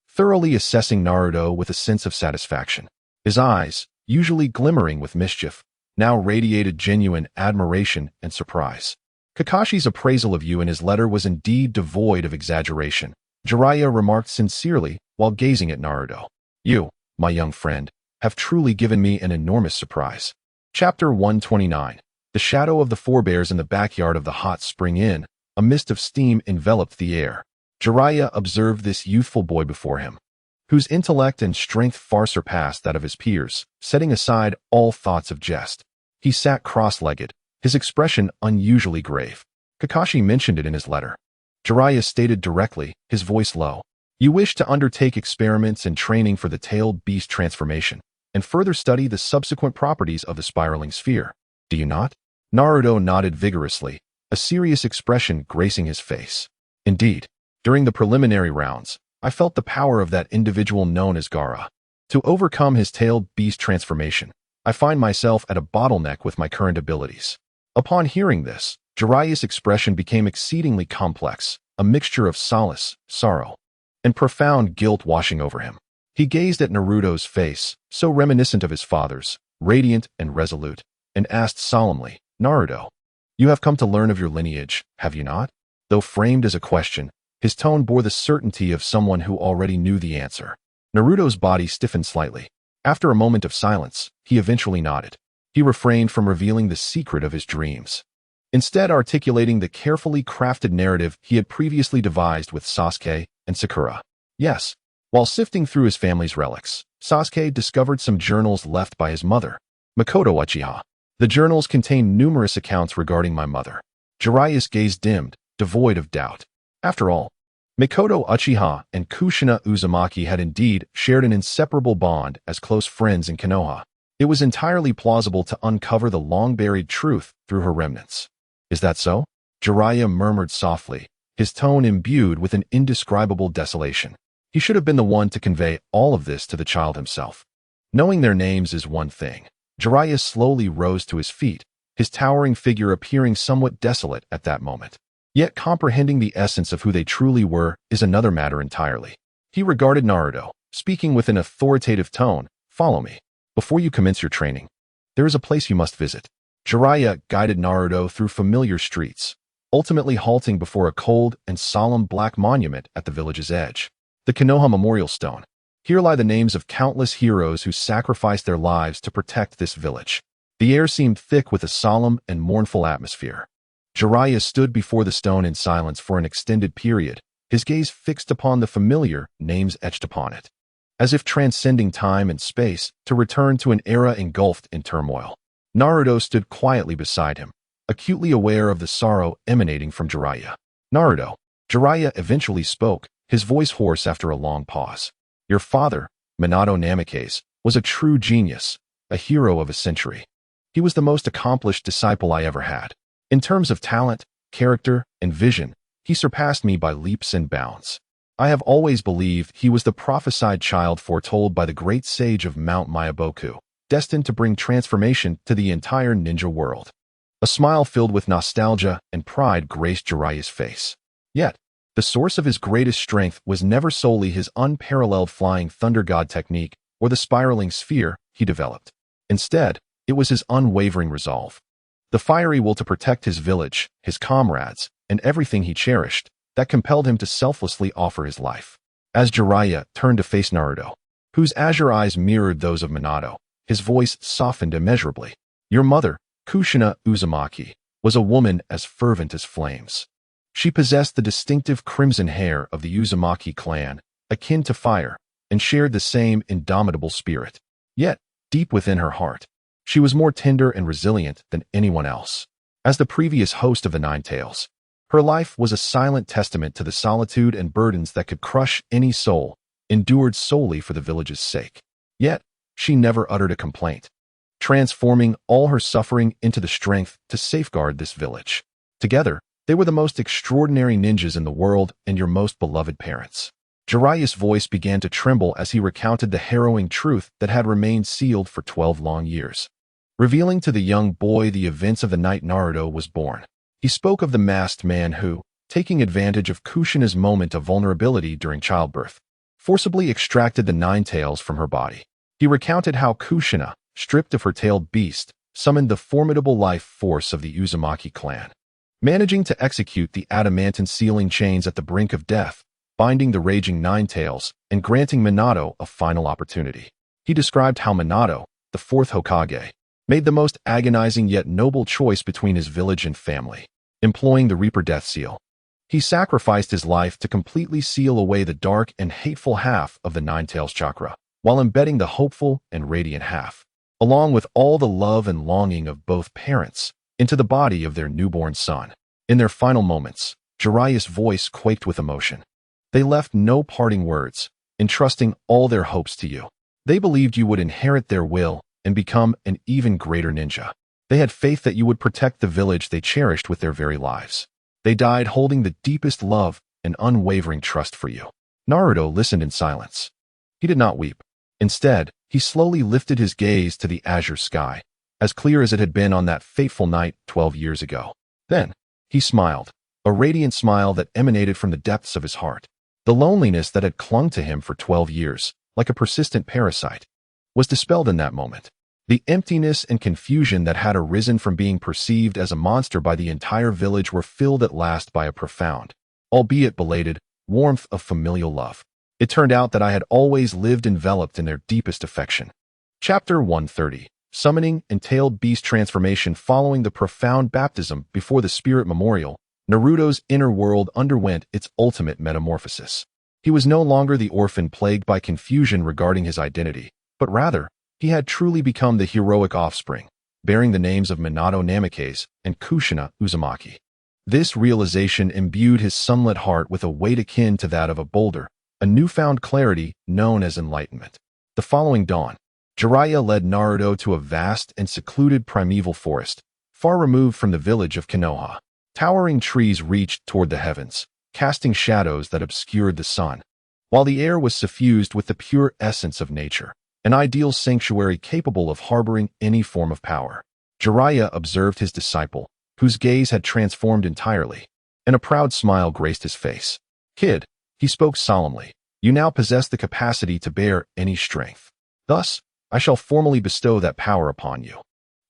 thoroughly assessing Naruto with a sense of satisfaction. His eyes, usually glimmering with mischief, now radiated genuine admiration and surprise. Kakashi's appraisal of you in his letter was indeed devoid of exaggeration, Jiraiya remarked sincerely while gazing at Naruto. "You, my young friend, have truly given me an enormous surprise." Chapter 129. The shadow of the forebears in the backyard of the hot spring inn, a mist of steam enveloped the air. Jiraiya observed this youthful boy before him, whose intellect and strength far surpassed that of his peers, setting aside all thoughts of jest. He sat cross-legged, his expression unusually grave. Kakashi mentioned it in his letter. Jiraiya stated directly, his voice low. "You wish to undertake experiments and training for the tailed beast transformation, and further study the subsequent properties of the spiraling sphere, do you not?" Naruto nodded vigorously, a serious expression gracing his face. "Indeed, during the preliminary rounds, I felt the power of that individual known as Gaara. To overcome his tailed beast transformation, I find myself at a bottleneck with my current abilities." Upon hearing this, Jiraiya's expression became exceedingly complex, a mixture of solace, sorrow, and profound guilt washing over him. He gazed at Naruto's face, so reminiscent of his father's, radiant and resolute, and asked solemnly, "Naruto, you have come to learn of your lineage, have you not?" Though framed as a question, his tone bore the certainty of someone who already knew the answer. Naruto's body stiffened slightly. After a moment of silence, he eventually nodded. He refrained from revealing the secret of his dreams, instead articulating the carefully crafted narrative he had previously devised with Sasuke and Sakura. Yes, while sifting through his family's relics, Sasuke discovered some journals left by his mother, Makoto Uchiha. The journals contained numerous accounts regarding my mother. Jiraiya's gaze dimmed, devoid of doubt. After all, Makoto Uchiha and Kushina Uzumaki had indeed shared an inseparable bond as close friends in Konoha. It was entirely plausible to uncover the long-buried truth through her remnants. "Is that so?" Jiraiya murmured softly, his tone imbued with an indescribable desolation. He should have been the one to convey all of this to the child himself. Knowing their names is one thing. Jiraiya slowly rose to his feet, his towering figure appearing somewhat desolate at that moment. Yet comprehending the essence of who they truly were is another matter entirely. He regarded Naruto, speaking with an authoritative tone, "Follow me. Before you commence your training, there is a place you must visit." Jiraiya guided Naruto through familiar streets, ultimately halting before a cold and solemn black monument at the village's edge. The Konoha Memorial Stone. Here lie the names of countless heroes who sacrificed their lives to protect this village. The air seemed thick with a solemn and mournful atmosphere. Jiraiya stood before the stone in silence for an extended period, his gaze fixed upon the familiar names etched upon it, as if transcending time and space to return to an era engulfed in turmoil. Naruto stood quietly beside him, acutely aware of the sorrow emanating from Jiraiya. "Naruto," Jiraiya eventually spoke, his voice hoarse after a long pause. "Your father, Minato Namikaze, was a true genius, a hero of a century. He was the most accomplished disciple I ever had. In terms of talent, character, and vision, he surpassed me by leaps and bounds. I have always believed he was the prophesied child foretold by the great sage of Mount Myaboku, destined to bring transformation to the entire ninja world." A smile filled with nostalgia and pride graced Jiraiya's face. Yet, the source of his greatest strength was never solely his unparalleled flying thunder god technique or the spiraling sphere he developed. Instead, it was his unwavering resolve. The fiery will to protect his village, his comrades, and everything he cherished, that compelled him to selflessly offer his life. As Jiraiya turned to face Naruto, whose azure eyes mirrored those of Minato, his voice softened immeasurably. Your mother, Kushina Uzumaki, was a woman as fervent as flames. She possessed the distinctive crimson hair of the Uzumaki clan, akin to fire, and shared the same indomitable spirit. Yet, deep within her heart, she was more tender and resilient than anyone else. As the previous host of the Nine Tails, her life was a silent testament to the solitude and burdens that could crush any soul, endured solely for the village's sake. Yet, she never uttered a complaint, transforming all her suffering into the strength to safeguard this village. Together, they were the most extraordinary ninjas in the world and your most beloved parents. Jiraiya's voice began to tremble as he recounted the harrowing truth that had remained sealed for 12 long years, revealing to the young boy the events of the night Naruto was born. He spoke of the masked man who, taking advantage of Kushina's moment of vulnerability during childbirth, forcibly extracted the nine tails from her body. He recounted how Kushina, stripped of her tailed beast, summoned the formidable life force of the Uzumaki clan, managing to execute the adamantine sealing chains at the brink of death, binding the raging Nine Tails and granting Minato a final opportunity. He described how Minato, the fourth Hokage, made the most agonizing yet noble choice between his village and family, employing the Reaper Death Seal. He sacrificed his life to completely seal away the dark and hateful half of the Nine Tails chakra, while embedding the hopeful and radiant half, along with all the love and longing of both parents, into the body of their newborn son. In their final moments, Jiraiya's voice quaked with emotion. They left no parting words, entrusting all their hopes to you. They believed you would inherit their will and become an even greater ninja. They had faith that you would protect the village they cherished with their very lives. They died holding the deepest love and unwavering trust for you. Naruto listened in silence. He did not weep. Instead, he slowly lifted his gaze to the azure sky, as clear as it had been on that fateful night 12 years ago. Then, he smiled, a radiant smile that emanated from the depths of his heart. The loneliness that had clung to him for 12 years, like a persistent parasite, was dispelled in that moment. The emptiness and confusion that had arisen from being perceived as a monster by the entire village were filled at last by a profound, albeit belated, warmth of familial love. It turned out that I had always lived enveloped in their deepest affection. Chapter 130. Summoning and Tailed Beast Transformation. Following the profound baptism before the Spirit Memorial, Naruto's inner world underwent its ultimate metamorphosis. He was no longer the orphan plagued by confusion regarding his identity, but rather, he had truly become the heroic offspring, bearing the names of Minato Namikaze and Kushina Uzumaki. This realization imbued his sunlit heart with a weight akin to that of a boulder, a newfound clarity known as enlightenment. The following dawn, Jiraiya led Naruto to a vast and secluded primeval forest, far removed from the village of Konoha. Towering trees reached toward the heavens, casting shadows that obscured the sun, while the air was suffused with the pure essence of nature, an ideal sanctuary capable of harboring any form of power. Jiraiya observed his disciple, whose gaze had transformed entirely, and a proud smile graced his face. Kid, he spoke solemnly, you now possess the capacity to bear any strength. Thus, I shall formally bestow that power upon you.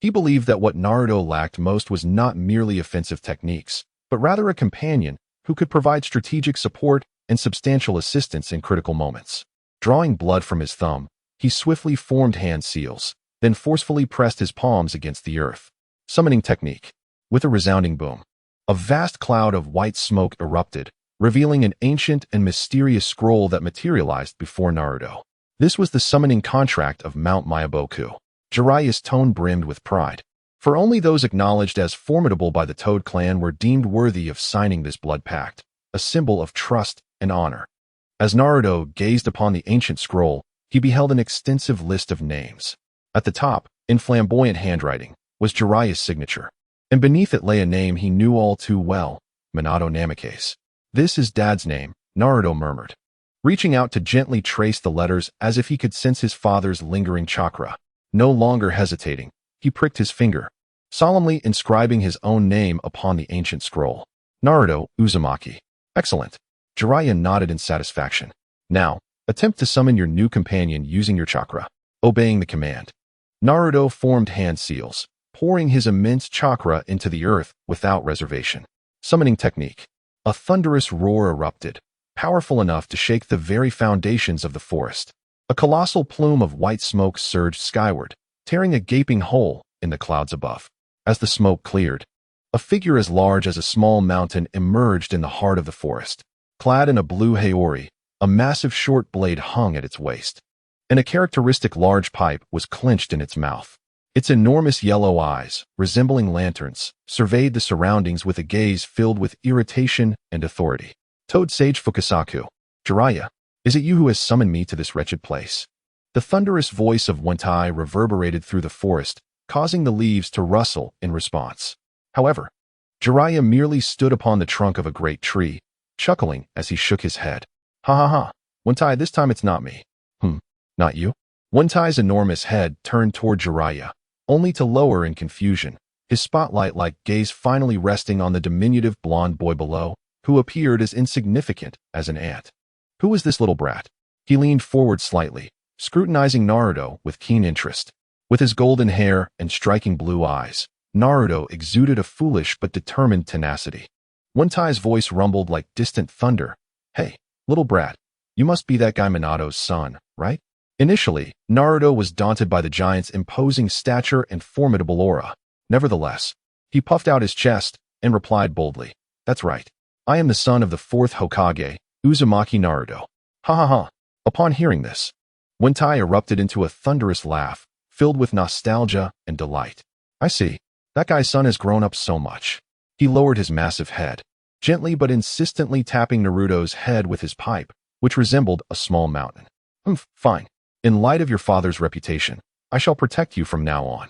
He believed that what Naruto lacked most was not merely offensive techniques, but rather a companion who could provide strategic support and substantial assistance in critical moments. Drawing blood from his thumb, he swiftly formed hand seals, then forcefully pressed his palms against the earth. Summoning technique. With a resounding boom, a vast cloud of white smoke erupted, revealing an ancient and mysterious scroll that materialized before Naruto. This was the summoning contract of Mount Myaboku. Jiraiya's tone brimmed with pride, for only those acknowledged as formidable by the Toad clan were deemed worthy of signing this blood pact, a symbol of trust and honor. As Naruto gazed upon the ancient scroll, he beheld an extensive list of names. At the top, in flamboyant handwriting, was Jiraiya's signature, and beneath it lay a name he knew all too well, Minato Namikaze. This is Dad's name, Naruto murmured, reaching out to gently trace the letters as if he could sense his father's lingering chakra. No longer hesitating, he pricked his finger, solemnly inscribing his own name upon the ancient scroll. Naruto Uzumaki. Excellent. Jiraiya nodded in satisfaction. Now, attempt to summon your new companion using your chakra. Obeying the command, Naruto formed hand seals, pouring his immense chakra into the earth without reservation. Summoning technique. A thunderous roar erupted, powerful enough to shake the very foundations of the forest. A colossal plume of white smoke surged skyward, tearing a gaping hole in the clouds above. As the smoke cleared, a figure as large as a small mountain emerged in the heart of the forest. Clad in a blue haori, a massive short blade hung at its waist, and a characteristic large pipe was clenched in its mouth. Its enormous yellow eyes, resembling lanterns, surveyed the surroundings with a gaze filled with irritation and authority. Toad Sage Fukasaku. Jiraiya, is it you who has summoned me to this wretched place? The thunderous voice of Wentai reverberated through the forest, causing the leaves to rustle in response. However, Jiraiya merely stood upon the trunk of a great tree, chuckling as he shook his head. Ha ha ha, Wentai, this time it's not me. Not you? Wentai's enormous head turned toward Jiraiya, only to lower in confusion, his spotlight-like gaze finally resting on the diminutive blonde boy below, who appeared as insignificant as an ant. Who was this little brat? He leaned forward slightly, scrutinizing Naruto with keen interest. With his golden hair and striking blue eyes, Naruto exuded a foolish but determined tenacity. Wentai's voice rumbled like distant thunder. Hey, little brat, you must be that guy Minato's son, right? Initially, Naruto was daunted by the giant's imposing stature and formidable aura. Nevertheless, he puffed out his chest and replied boldly, That's right. I am the son of the fourth Hokage, Uzumaki Naruto. Ha ha ha. Upon hearing this, Wentai erupted into a thunderous laugh, filled with nostalgia and delight. I see. That guy's son has grown up so much. He lowered his massive head, gently but insistently tapping Naruto's head with his pipe, which resembled a small mountain. Fine. In light of your father's reputation, I shall protect you from now on.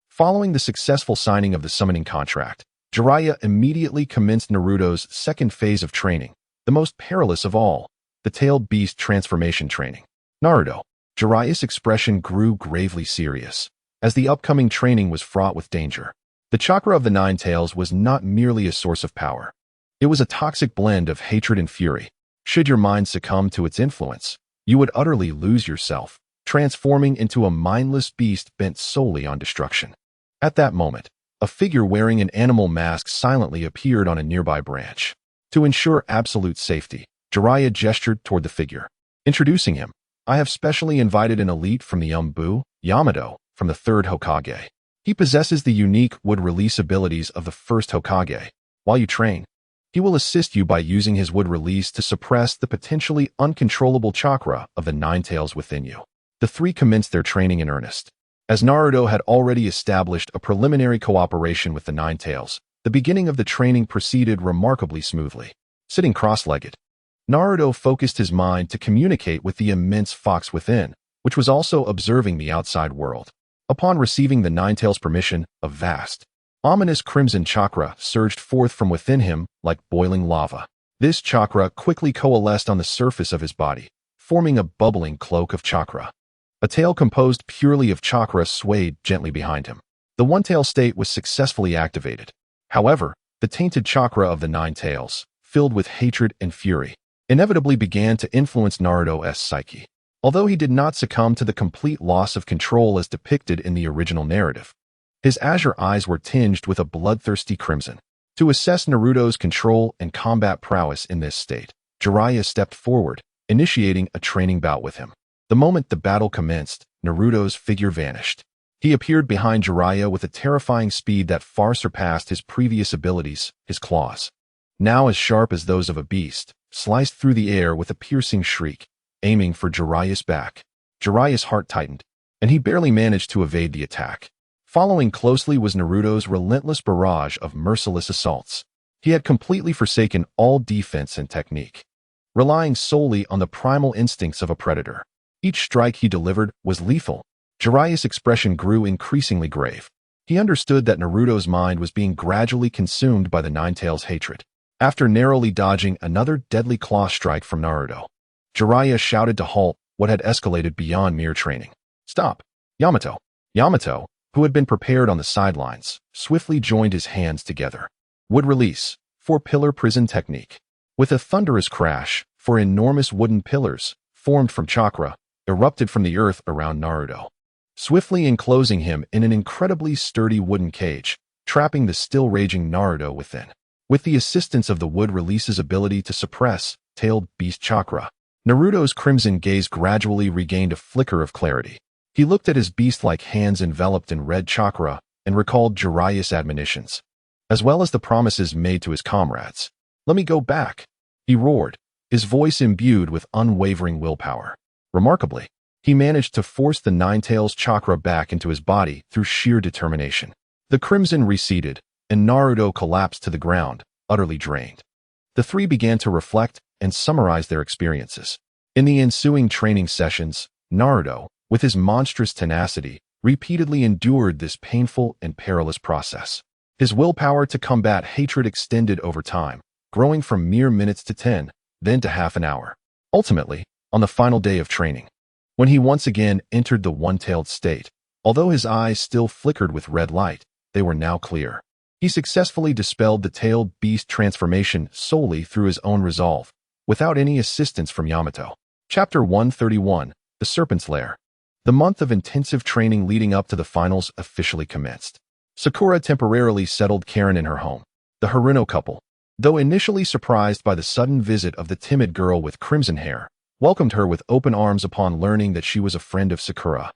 Following the successful signing of the summoning contract, Jiraiya immediately commenced Naruto's second phase of training, the most perilous of all, the tailed beast transformation training. Naruto. Jiraiya's expression grew gravely serious, as the upcoming training was fraught with danger. The chakra of the Nine Tails was not merely a source of power. It was a toxic blend of hatred and fury. Should your mind succumb to its influence, you would utterly lose yourself, transforming into a mindless beast bent solely on destruction. At that moment, a figure wearing an animal mask silently appeared on a nearby branch. To ensure absolute safety, Jiraiya gestured toward the figure. Introducing him, I have specially invited an elite from the Umbu, Yamato, from the third Hokage. He possesses the unique wood release abilities of the first Hokage. While you train, he will assist you by using his wood release to suppress the potentially uncontrollable chakra of the Nine Tails within you. The three commenced their training in earnest. As Naruto had already established a preliminary cooperation with the Nine Tails, the beginning of the training proceeded remarkably smoothly. Sitting cross-legged, Naruto focused his mind to communicate with the immense fox within, which was also observing the outside world. Upon receiving the Nine Tails' permission, a vast, ominous crimson chakra surged forth from within him like boiling lava. This chakra quickly coalesced on the surface of his body, forming a bubbling cloak of chakra. A tail composed purely of chakra swayed gently behind him. The one-tail state was successfully activated. However, the tainted chakra of the Nine Tails, filled with hatred and fury, inevitably began to influence Naruto's psyche. Although he did not succumb to the complete loss of control as depicted in the original narrative, his azure eyes were tinged with a bloodthirsty crimson. To assess Naruto's control and combat prowess in this state, Jiraiya stepped forward, initiating a training bout with him. The moment the battle commenced, Naruto's figure vanished. He appeared behind Jiraiya with a terrifying speed that far surpassed his previous abilities. His claws, now as sharp as those of a beast, sliced through the air with a piercing shriek, aiming for Jiraiya's back. Jiraiya's heart tightened, and he barely managed to evade the attack. Following closely was Naruto's relentless barrage of merciless assaults. He had completely forsaken all defense and technique, relying solely on the primal instincts of a predator. Each strike he delivered was lethal. Jiraiya's expression grew increasingly grave. He understood that Naruto's mind was being gradually consumed by the Nine Tails' hatred. After narrowly dodging another deadly claw strike from Naruto, Jiraiya shouted to halt what had escalated beyond mere training. Stop! Yamato! Yamato! who had been prepared on the sidelines, swiftly joined his hands together. Wood release, 4-pillar prison technique. With a thunderous crash, 4 enormous wooden pillars, formed from chakra, erupted from the earth around Naruto, swiftly enclosing him in an incredibly sturdy wooden cage, trapping the still raging Naruto within. With the assistance of the wood release's ability to suppress tailed beast chakra, Naruto's crimson gaze gradually regained a flicker of clarity. He looked at his beast-like hands enveloped in red chakra and recalled Jiraiya's admonitions, as well as the promises made to his comrades. "Let me go back," he roared, his voice imbued with unwavering willpower. Remarkably, he managed to force the Nine-Tails chakra back into his body through sheer determination. The crimson receded, and Naruto collapsed to the ground, utterly drained. The three began to reflect and summarize their experiences. In the ensuing training sessions, Naruto, with his monstrous tenacity, repeatedly endured this painful and perilous process. His willpower to combat hatred extended over time, growing from mere minutes to 10, then to half an hour. Ultimately, on the final day of training, when he once again entered the one-tailed state, although his eyes still flickered with red light, they were now clear. He successfully dispelled the tailed beast transformation solely through his own resolve, without any assistance from Yamato. Chapter 131, The Serpent's Lair. The month of intensive training leading up to the finals officially commenced. Sakura temporarily settled Karen in her home. The Haruno couple, though initially surprised by the sudden visit of the timid girl with crimson hair, welcomed her with open arms upon learning that she was a friend of Sakura,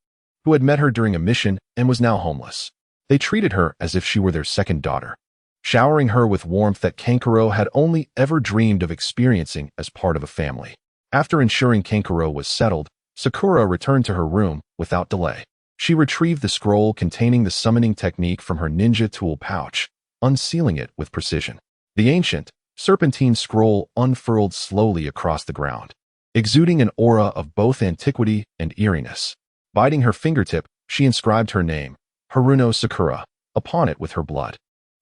who had met her during a mission and was now homeless. They treated her as if she were their second daughter, showering her with warmth that Kankuro had only ever dreamed of experiencing as part of a family. After ensuring Kankuro was settled, Sakura returned to her room without delay. She retrieved the scroll containing the summoning technique from her ninja tool pouch, unsealing it with precision. The ancient, serpentine scroll unfurled slowly across the ground, exuding an aura of both antiquity and eeriness. Biting her fingertip, she inscribed her name, Haruno Sakura, upon it with her blood.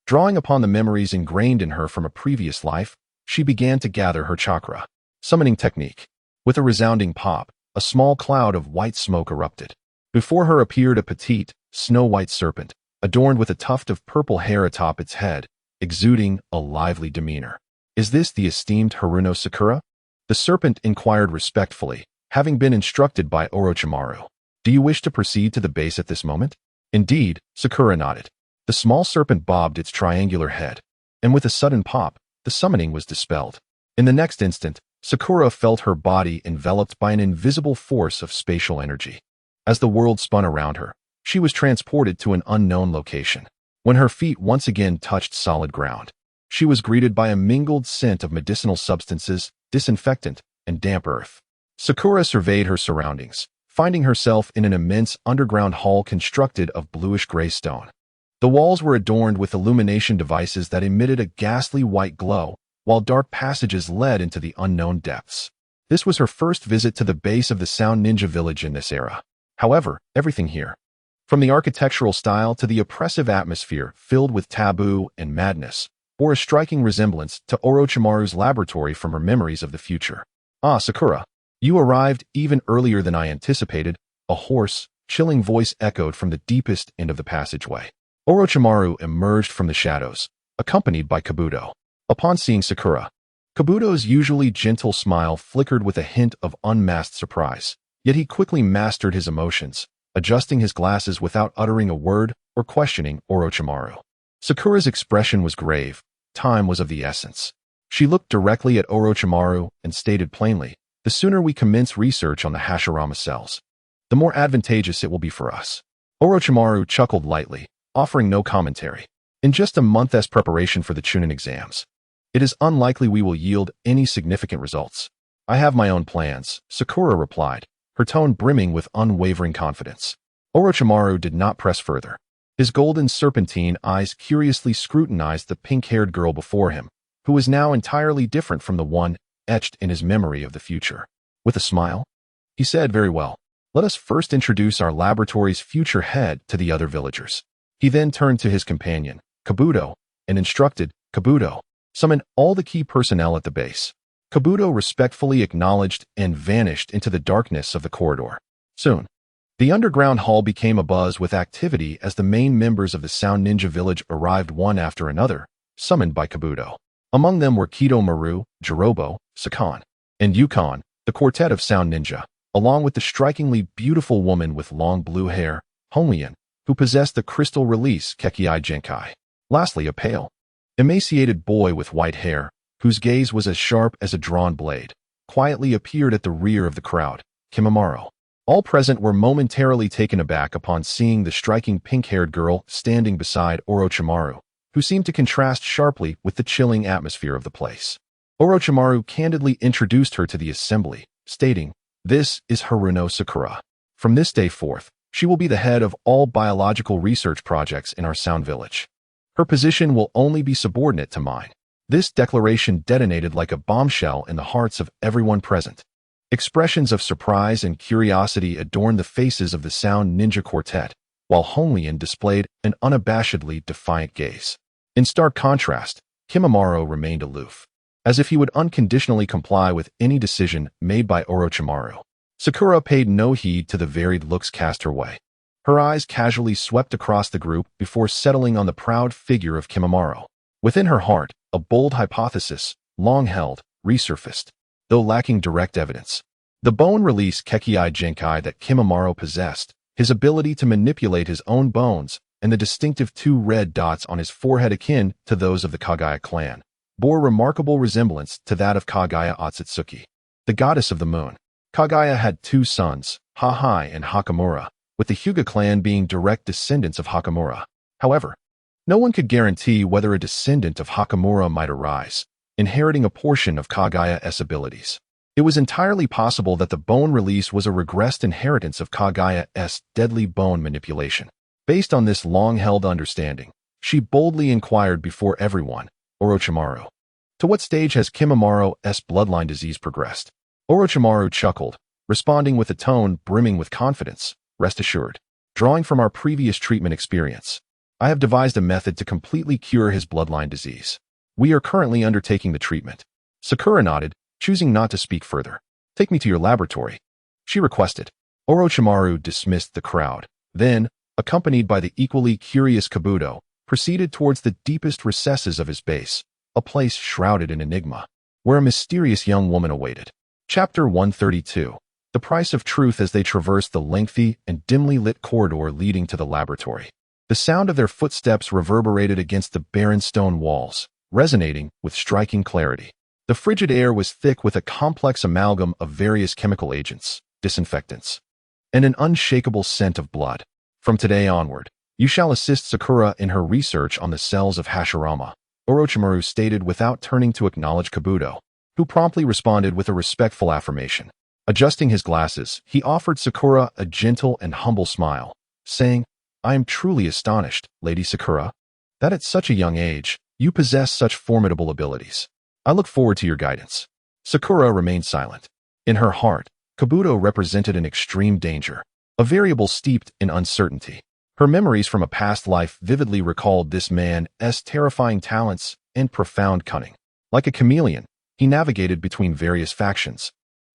Drawing upon the memories ingrained in her from a previous life, she began to gather her chakra. Summoning technique. With a resounding pop, a small cloud of white smoke erupted. Before her appeared a petite, snow-white serpent, adorned with a tuft of purple hair atop its head, exuding a lively demeanor. "Is this the esteemed Haruno Sakura?" The serpent inquired respectfully, having been instructed by Orochimaru. "Do you wish to proceed to the base at this moment?" Indeed, Sakura nodded. The small serpent bobbed its triangular head, and with a sudden pop, the summoning was dispelled. In the next instant, Sakura felt her body enveloped by an invisible force of spatial energy. As the world spun around her, she was transported to an unknown location. When her feet once again touched solid ground, she was greeted by a mingled scent of medicinal substances, disinfectant, and damp earth. Sakura surveyed her surroundings, finding herself in an immense underground hall constructed of bluish-gray stone. The walls were adorned with illumination devices that emitted a ghastly white glow, while dark passages led into the unknown depths. This was her first visit to the base of the Sound Ninja Village in this era. However, everything here, from the architectural style to the oppressive atmosphere filled with taboo and madness, bore a striking resemblance to Orochimaru's laboratory from her memories of the future. "Ah, Sakura, you arrived even earlier than I anticipated," a hoarse, chilling voice echoed from the deepest end of the passageway. Orochimaru emerged from the shadows, accompanied by Kabuto. Upon seeing Sakura, Kabuto's usually gentle smile flickered with a hint of unmasked surprise, yet he quickly mastered his emotions, adjusting his glasses without uttering a word or questioning Orochimaru. Sakura's expression was grave. Time was of the essence. She looked directly at Orochimaru and stated plainly, "The sooner we commence research on the Hashirama cells, the more advantageous it will be for us." Orochimaru chuckled lightly, offering no commentary. "In just a month's preparation for the Chunin exams, it is unlikely we will yield any significant results. I have my own plans," Sakura replied, her tone brimming with unwavering confidence. Orochimaru did not press further. His golden serpentine eyes curiously scrutinized the pink-haired girl before him, who was now entirely different from the one etched in his memory of the future. With a smile, he said, "Very well. Let us first introduce our laboratory's future head to the other villagers." He then turned to his companion, Kabuto, and instructed, "Kabuto, summon all the key personnel at the base." Kabuto respectfully acknowledged and vanished into the darkness of the corridor. Soon, The underground hall became abuzz with activity as the main members of the Sound Ninja village arrived one after another, summoned by Kabuto. Among them were Kidomaru, Jirobo, Sakan, and Yukon, the quartet of Sound Ninja, along with the strikingly beautiful woman with long blue hair, Honglian, who possessed the crystal release Kekkei Genkai. Lastly, a pale, emaciated boy with white hair, whose gaze was as sharp as a drawn blade, quietly appeared at the rear of the crowd, Kimimaro. All present were momentarily taken aback upon seeing the striking pink-haired girl standing beside Orochimaru, who seemed to contrast sharply with the chilling atmosphere of the place. Orochimaru candidly introduced her to the assembly, stating, "This is Haruno Sakura. From this day forth, she will be the head of all biological research projects in our Sound Village. Her position will only be subordinate to mine." This declaration detonated like a bombshell in the hearts of everyone present. Expressions of surprise and curiosity adorned the faces of the Sound Ninja Quartet, while Honglian displayed an unabashedly defiant gaze. In stark contrast, Kimimaro remained aloof, as if he would unconditionally comply with any decision made by Orochimaru. Sakura paid no heed to the varied looks cast her way. Her eyes casually swept across the group before settling on the proud figure of Kimimaro. Within her heart, a bold hypothesis, long held, resurfaced, though lacking direct evidence. The bone release Kekkei Genkai that Kimimaro possessed, his ability to manipulate his own bones, and the distinctive two red dots on his forehead akin to those of the Kagaya clan, bore remarkable resemblance to that of Kagaya Ōtsutsuki, the goddess of the moon. Kagaya had two sons, Hahai and Hakamura, with the Hyuga clan being direct descendants of Hakamura. However, no one could guarantee whether a descendant of Hakamura might arise, inheriting a portion of Kagaya's abilities. It was entirely possible that the bone release was a regressed inheritance of Kagaya's deadly bone manipulation. Based on this long-held understanding, she boldly inquired before everyone, Orochimaru, "To what stage has Kimimaro's bloodline disease progressed?" Orochimaru chuckled, responding with a tone brimming with confidence, "Rest assured, drawing from our previous treatment experience, I have devised a method to completely cure his bloodline disease. We are currently undertaking the treatment." Sakura nodded, choosing not to speak further. "Take me to your laboratory," she requested. Orochimaru dismissed the crowd, then, accompanied by the equally curious Kabuto, proceeded towards the deepest recesses of his base, a place shrouded in enigma, where a mysterious young woman awaited. Chapter 132. The Price of Truth. As they traversed the lengthy and dimly lit corridor leading to the laboratory, the sound of their footsteps reverberated against the barren stone walls, resonating with striking clarity. The frigid air was thick with a complex amalgam of various chemical agents, disinfectants, and an unshakable scent of blood. "From today onward, you shall assist Sakura in her research on the cells of Hashirama," Orochimaru stated without turning to acknowledge Kabuto, who promptly responded with a respectful affirmation. Adjusting his glasses, he offered Sakura a gentle and humble smile, saying, "I am truly astonished, Lady Sakura, that at such a young age, you possess such formidable abilities. I look forward to your guidance." Sakura remained silent. In her heart, Kabuto represented an extreme danger, a variable steeped in uncertainty. Her memories from a past life vividly recalled this man's terrifying talents and profound cunning. Like a chameleon, he navigated between various factions.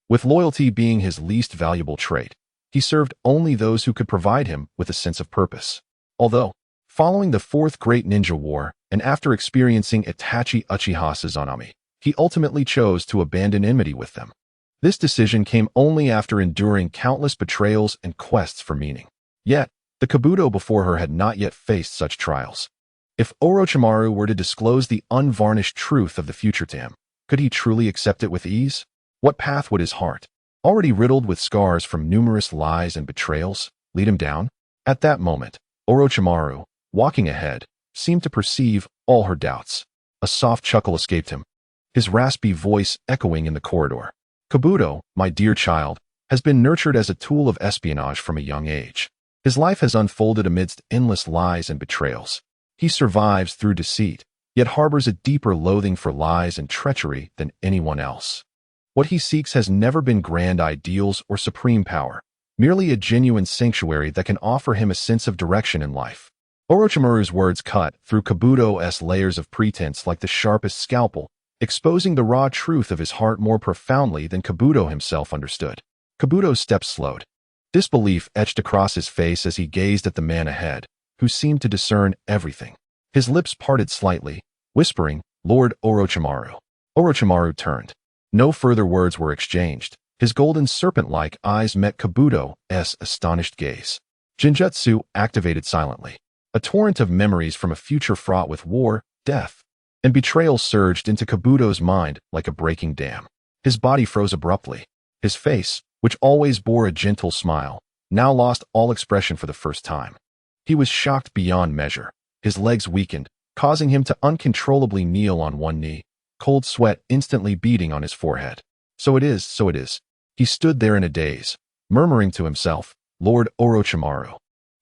With loyalty being his least valuable trait, he served only those who could provide him with a sense of purpose. Although, following the Fourth Great Ninja War, and after experiencing Itachi Uchiha Sazanami, he ultimately chose to abandon enmity with them. This decision came only after enduring countless betrayals and quests for meaning. Yet, the Kabuto before her had not yet faced such trials. If Orochimaru were to disclose the unvarnished truth of the future to him, could he truly accept it with ease? What path would his heart, already riddled with scars from numerous lies and betrayals, lead him down? At that moment, Orochimaru, walking ahead, seemed to perceive all her doubts. A soft chuckle escaped him, his raspy voice echoing in the corridor. "Kabuto, my dear child, has been nurtured as a tool of espionage from a young age. His life has unfolded amidst endless lies and betrayals. He survives through deceit, yet harbors a deeper loathing for lies and treachery than anyone else. What he seeks has never been grand ideals or supreme power, merely a genuine sanctuary that can offer him a sense of direction in life." Orochimaru's words cut through Kabuto's layers of pretense like the sharpest scalpel, exposing the raw truth of his heart more profoundly than Kabuto himself understood. Kabuto's steps slowed. Disbelief etched across his face as he gazed at the man ahead, who seemed to discern everything. His lips parted slightly, whispering, "Lord Orochimaru." Orochimaru turned. No further words were exchanged. His golden serpent-like eyes met Kabuto's astonished gaze. Genjutsu activated silently. A torrent of memories from a future fraught with war, death, and betrayal surged into Kabuto's mind like a breaking dam. His body froze abruptly. His face, which always bore a gentle smile, now lost all expression for the first time. He was shocked beyond measure. His legs weakened, causing him to uncontrollably kneel on one knee, cold sweat instantly beading on his forehead. So it is, so it is. He stood there in a daze, murmuring to himself, "Lord Orochimaru.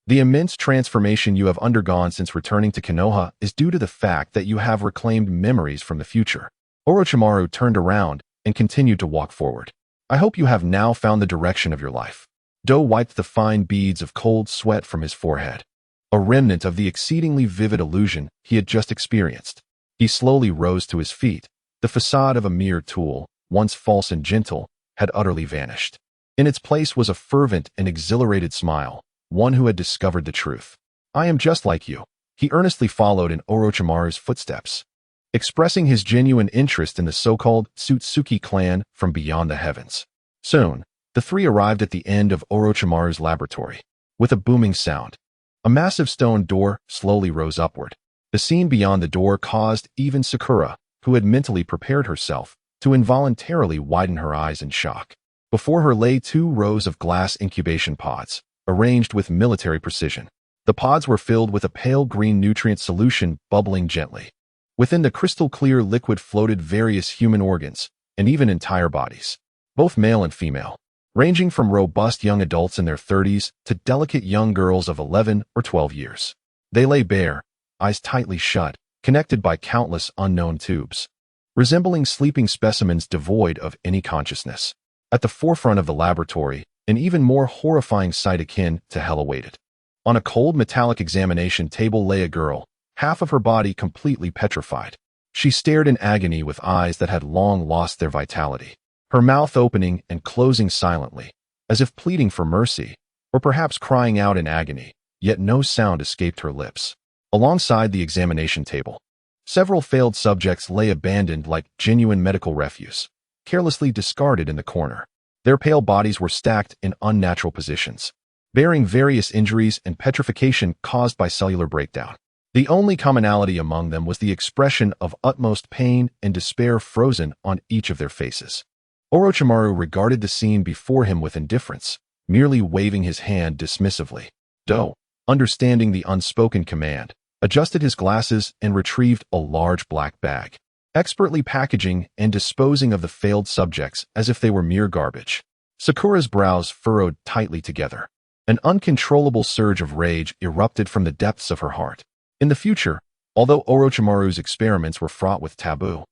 The immense transformation you have undergone since returning to Konoha is due to the fact that you have reclaimed memories from the future." Orochimaru turned around and continued to walk forward. "I hope you have now found the direction of your life." Do wiped the fine beads of cold sweat from his forehead, a remnant of the exceedingly vivid illusion he had just experienced. He slowly rose to his feet. The facade of a mere tool, once false and gentle, had utterly vanished. In its place was a fervent and exhilarated smile, one who had discovered the truth. "I am just like you." He earnestly followed in Orochimaru's footsteps, expressing his genuine interest in the so-called Ōtsutsuki clan from beyond the heavens. Soon, the three arrived at the end of Orochimaru's laboratory. With a booming sound, a massive stone door slowly rose upward. The scene beyond the door caused even Sakura, who had mentally prepared herself, to involuntarily widen her eyes in shock. Before her lay 2 rows of glass incubation pods, arranged with military precision. The pods were filled with a pale green nutrient solution bubbling gently. Within the crystal-clear liquid floated various human organs, and even entire bodies, both male and female, ranging from robust young adults in their 30s to delicate young girls of 11 or 12 years. They lay bare, eyes tightly shut, connected by countless unknown tubes, resembling sleeping specimens devoid of any consciousness. At the forefront of the laboratory, an even more horrifying sight akin to hell awaited. On a cold metallic examination table lay a girl, half of her body completely petrified. She stared in agony with eyes that had long lost their vitality, her mouth opening and closing silently, as if pleading for mercy, or perhaps crying out in agony, yet no sound escaped her lips. Alongside the examination table, several failed subjects lay abandoned like genuine medical refuse, carelessly discarded in the corner. Their pale bodies were stacked in unnatural positions, bearing various injuries and petrification caused by cellular breakdown. The only commonality among them was the expression of utmost pain and despair frozen on each of their faces. Orochimaru regarded the scene before him with indifference, merely waving his hand dismissively. Do, understanding the unspoken command, adjusted his glasses and retrieved a large black bag, expertly packaging and disposing of the failed subjects as if they were mere garbage. Sakura's brows furrowed tightly together. An uncontrollable surge of rage erupted from the depths of her heart. In the future, although Orochimaru's experiments were fraught with taboo,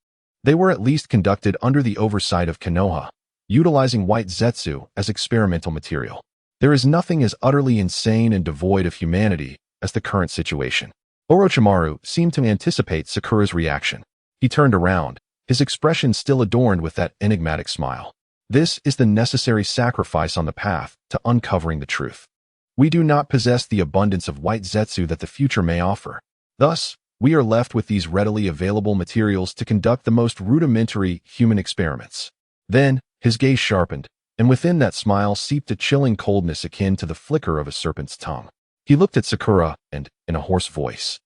they were at least conducted under the oversight of Konoha, utilizing white zetsu as experimental material. There is nothing as utterly insane and devoid of humanity as the current situation. Orochimaru seemed to anticipate Sakura's reaction. He turned around, his expression still adorned with that enigmatic smile. "This is the necessary sacrifice on the path to uncovering the truth. We do not possess the abundance of white zetsu that the future may offer. Thus, we are left with these readily available materials to conduct the most rudimentary human experiments." Then, his gaze sharpened, and within that smile seeped a chilling coldness akin to the flicker of a serpent's tongue. He looked at Sakura and, in a hoarse voice,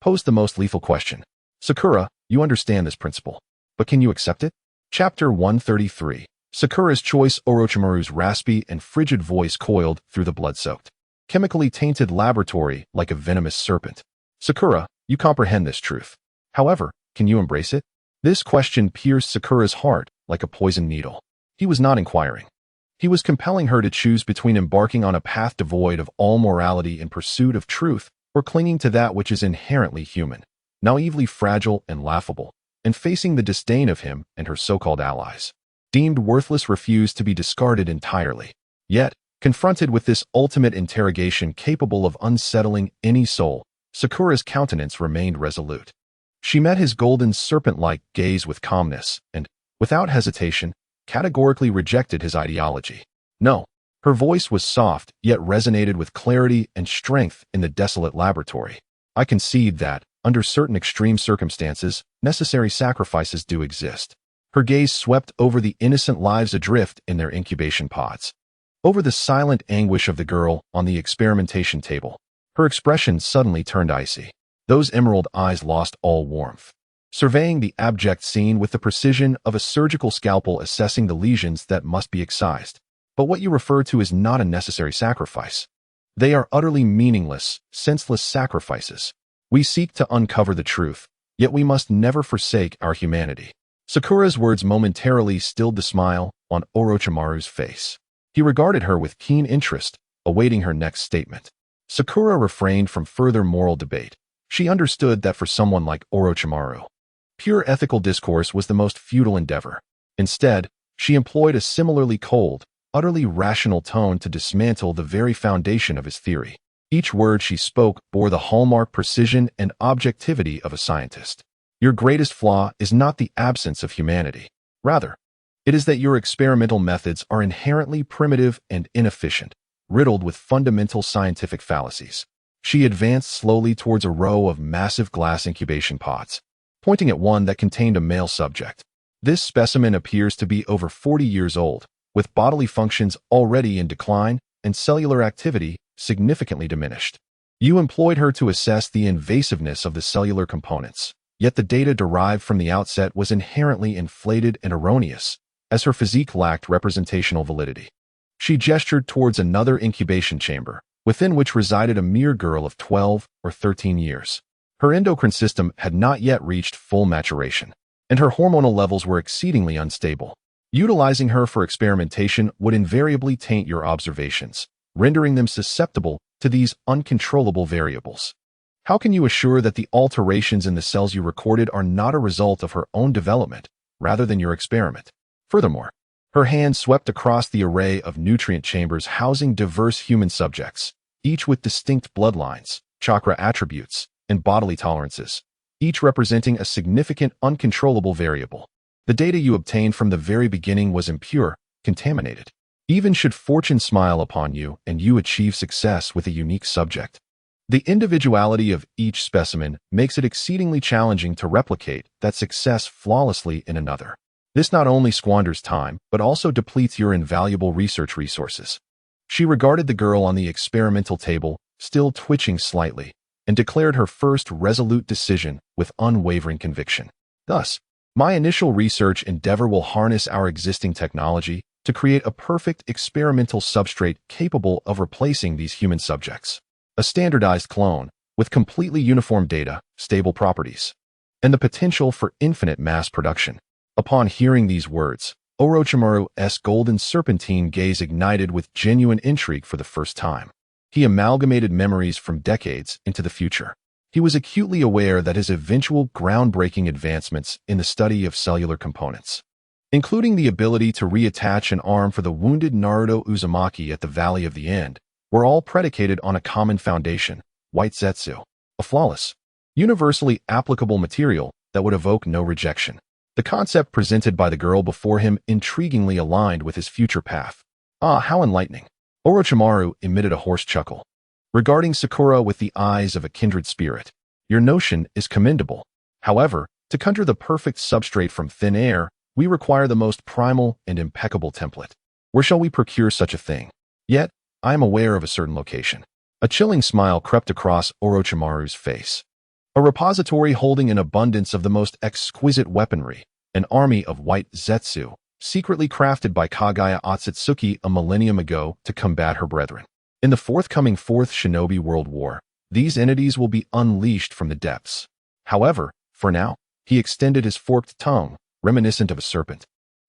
posed the most lethal question. "Sakura, you understand this principle, but can you accept it?" Chapter 133. Sakura's choice. Orochimaru's raspy and frigid voice coiled through the blood-soaked, chemically tainted laboratory like a venomous serpent. "Sakura, you comprehend this truth. However, can you embrace it?" This question pierced Sakura's heart like a poisoned needle. He was not inquiring. He was compelling her to choose between embarking on a path devoid of all morality in pursuit of truth or clinging to that which is inherently human, naively fragile and laughable, and facing the disdain of him and her so-called allies. Deemed worthless, refused to be discarded entirely. Yet, confronted with this ultimate interrogation capable of unsettling any soul, Sakura's countenance remained resolute. She met his golden serpent-like gaze with calmness and, without hesitation, categorically rejected his ideology. No, Her voice was soft, yet resonated with clarity and strength in the desolate laboratory. I concede that, under certain extreme circumstances, necessary sacrifices do exist. Her gaze swept over the innocent lives adrift in their incubation pods, over the silent anguish of the girl on the experimentation table. Her expression suddenly turned icy. Those emerald eyes lost all warmth, surveying the abject scene with the precision of a surgical scalpel assessing the lesions that must be excised. But what you refer to is not a necessary sacrifice. They are utterly meaningless, senseless sacrifices. We seek to uncover the truth, yet we must never forsake our humanity. Sakura's words momentarily stilled the smile on Orochimaru's face. He regarded her with keen interest, awaiting her next statement. Sakura refrained from further moral debate. She understood that for someone like Orochimaru, pure ethical discourse was the most futile endeavor. Instead, she employed a similarly cold, utterly rational tone to dismantle the very foundation of his theory. Each word she spoke bore the hallmark precision and objectivity of a scientist. Your greatest flaw is not the absence of humanity. Rather, it is that your experimental methods are inherently primitive and inefficient, riddled with fundamental scientific fallacies. She advanced slowly towards a row of massive glass incubation pods, pointing at one that contained a male subject. This specimen appears to be over 40 years old, with bodily functions already in decline and cellular activity significantly diminished. You employed her to assess the invasiveness of the cellular components, yet the data derived from the outset was inherently inflated and erroneous, as her physique lacked representational validity. She gestured towards another incubation chamber, within which resided a mere girl of 12 or 13 years. Her endocrine system had not yet reached full maturation, and her hormonal levels were exceedingly unstable. Utilizing her for experimentation would invariably taint your observations, rendering them susceptible to these uncontrollable variables. How can you assure that the alterations in the cells you recorded are not a result of her own development, rather than your experiment? Furthermore, her hand swept across the array of nutrient chambers housing diverse human subjects, each with distinct bloodlines, chakra attributes, and bodily tolerances, each representing a significant uncontrollable variable. The data you obtained from the very beginning was impure, contaminated. Even should fortune smile upon you and you achieve success with a unique subject, the individuality of each specimen makes it exceedingly challenging to replicate that success flawlessly in another. This not only squanders time, but also depletes your invaluable research resources. She regarded the girl on the experimental table, still twitching slightly, and declared her first resolute decision with unwavering conviction. Thus, my initial research endeavor will harness our existing technology to create a perfect experimental substrate capable of replacing these human subjects. A standardized clone, with completely uniform data, stable properties, and the potential for infinite mass production. Upon hearing these words, Orochimaru's golden serpentine gaze ignited with genuine intrigue for the first time. He amalgamated memories from decades into the future. He was acutely aware that his eventual groundbreaking advancements in the study of cellular components, including the ability to reattach an arm for the wounded Naruto Uzumaki at the Valley of the End, were all predicated on a common foundation, white zetsu, a flawless, universally applicable material that would evoke no rejection. The concept presented by the girl before him intriguingly aligned with his future path. Ah, how enlightening. Orochimaru emitted a hoarse chuckle, regarding Sakura with the eyes of a kindred spirit. Your notion is commendable. However, to conjure the perfect substrate from thin air, we require the most primal and impeccable template. Where shall we procure such a thing? Yet, I am aware of a certain location. A chilling smile crept across Orochimaru's face. A repository holding an abundance of the most exquisite weaponry, an army of white zetsu, secretly crafted by Kaguya Ōtsutsuki a millennium ago to combat her brethren. In the forthcoming Fourth Shinobi World War, these entities will be unleashed from the depths. However, for now, he extended his forked tongue, reminiscent of a serpent.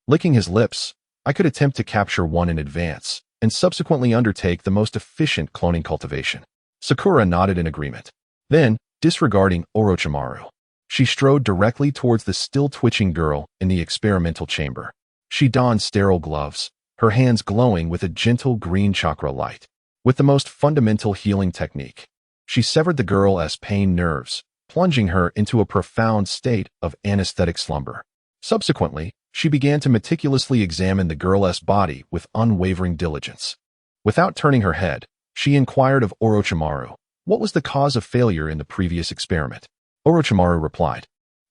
Licking his lips, I could attempt to capture one in advance, and subsequently undertake the most efficient cloning cultivation. Sakura nodded in agreement. Then, disregarding Orochimaru, she strode directly towards the still twitching girl in the experimental chamber. She donned sterile gloves, her hands glowing with a gentle green chakra light. With the most fundamental healing technique, she severed the girl's pain nerves, plunging her into a profound state of anesthetic slumber. Subsequently, she began to meticulously examine the girl's body with unwavering diligence. Without turning her head, she inquired of Orochimaru, what was the cause of failure in the previous experiment? Orochimaru replied,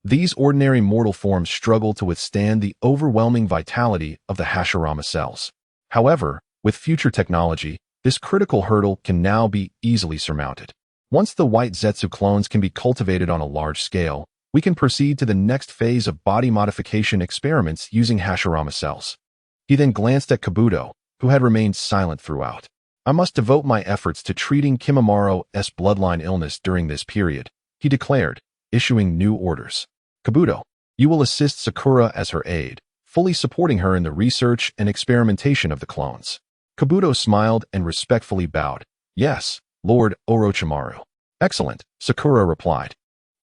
these ordinary mortal forms struggle to withstand the overwhelming vitality of the Hashirama cells. However, with future technology, this critical hurdle can now be easily surmounted. Once the white Zetsu clones can be cultivated on a large scale, we can proceed to the next phase of body modification experiments using Hashirama cells. He then glanced at Kabuto, who had remained silent throughout. I must devote my efforts to treating Kimimaro-s bloodline illness during this period, he declared, issuing new orders. Kabuto, you will assist Sakura as her aide, fully supporting her in the research and experimentation of the clones. Kabuto smiled and respectfully bowed. Yes, Lord Orochimaru. Excellent, Sakura replied.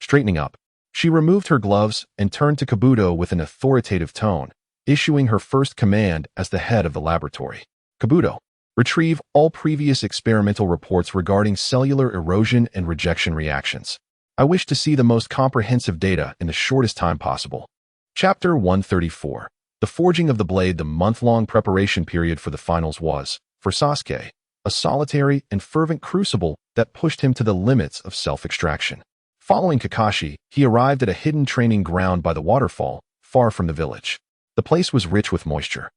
Straightening up, she removed her gloves and turned to Kabuto with an authoritative tone, issuing her first command as the head of the laboratory. Kabuto, retrieve all previous experimental reports regarding cellular erosion and rejection reactions. I wish to see the most comprehensive data in the shortest time possible. Chapter 134. The Forging of the Blade. The month-long preparation period for the finals was, for Sasuke, a solitary and fervent crucible that pushed him to the limits of self-extraction. Following Kakashi, he arrived at a hidden training ground by the waterfall, far from the village. The place was rich with moisture,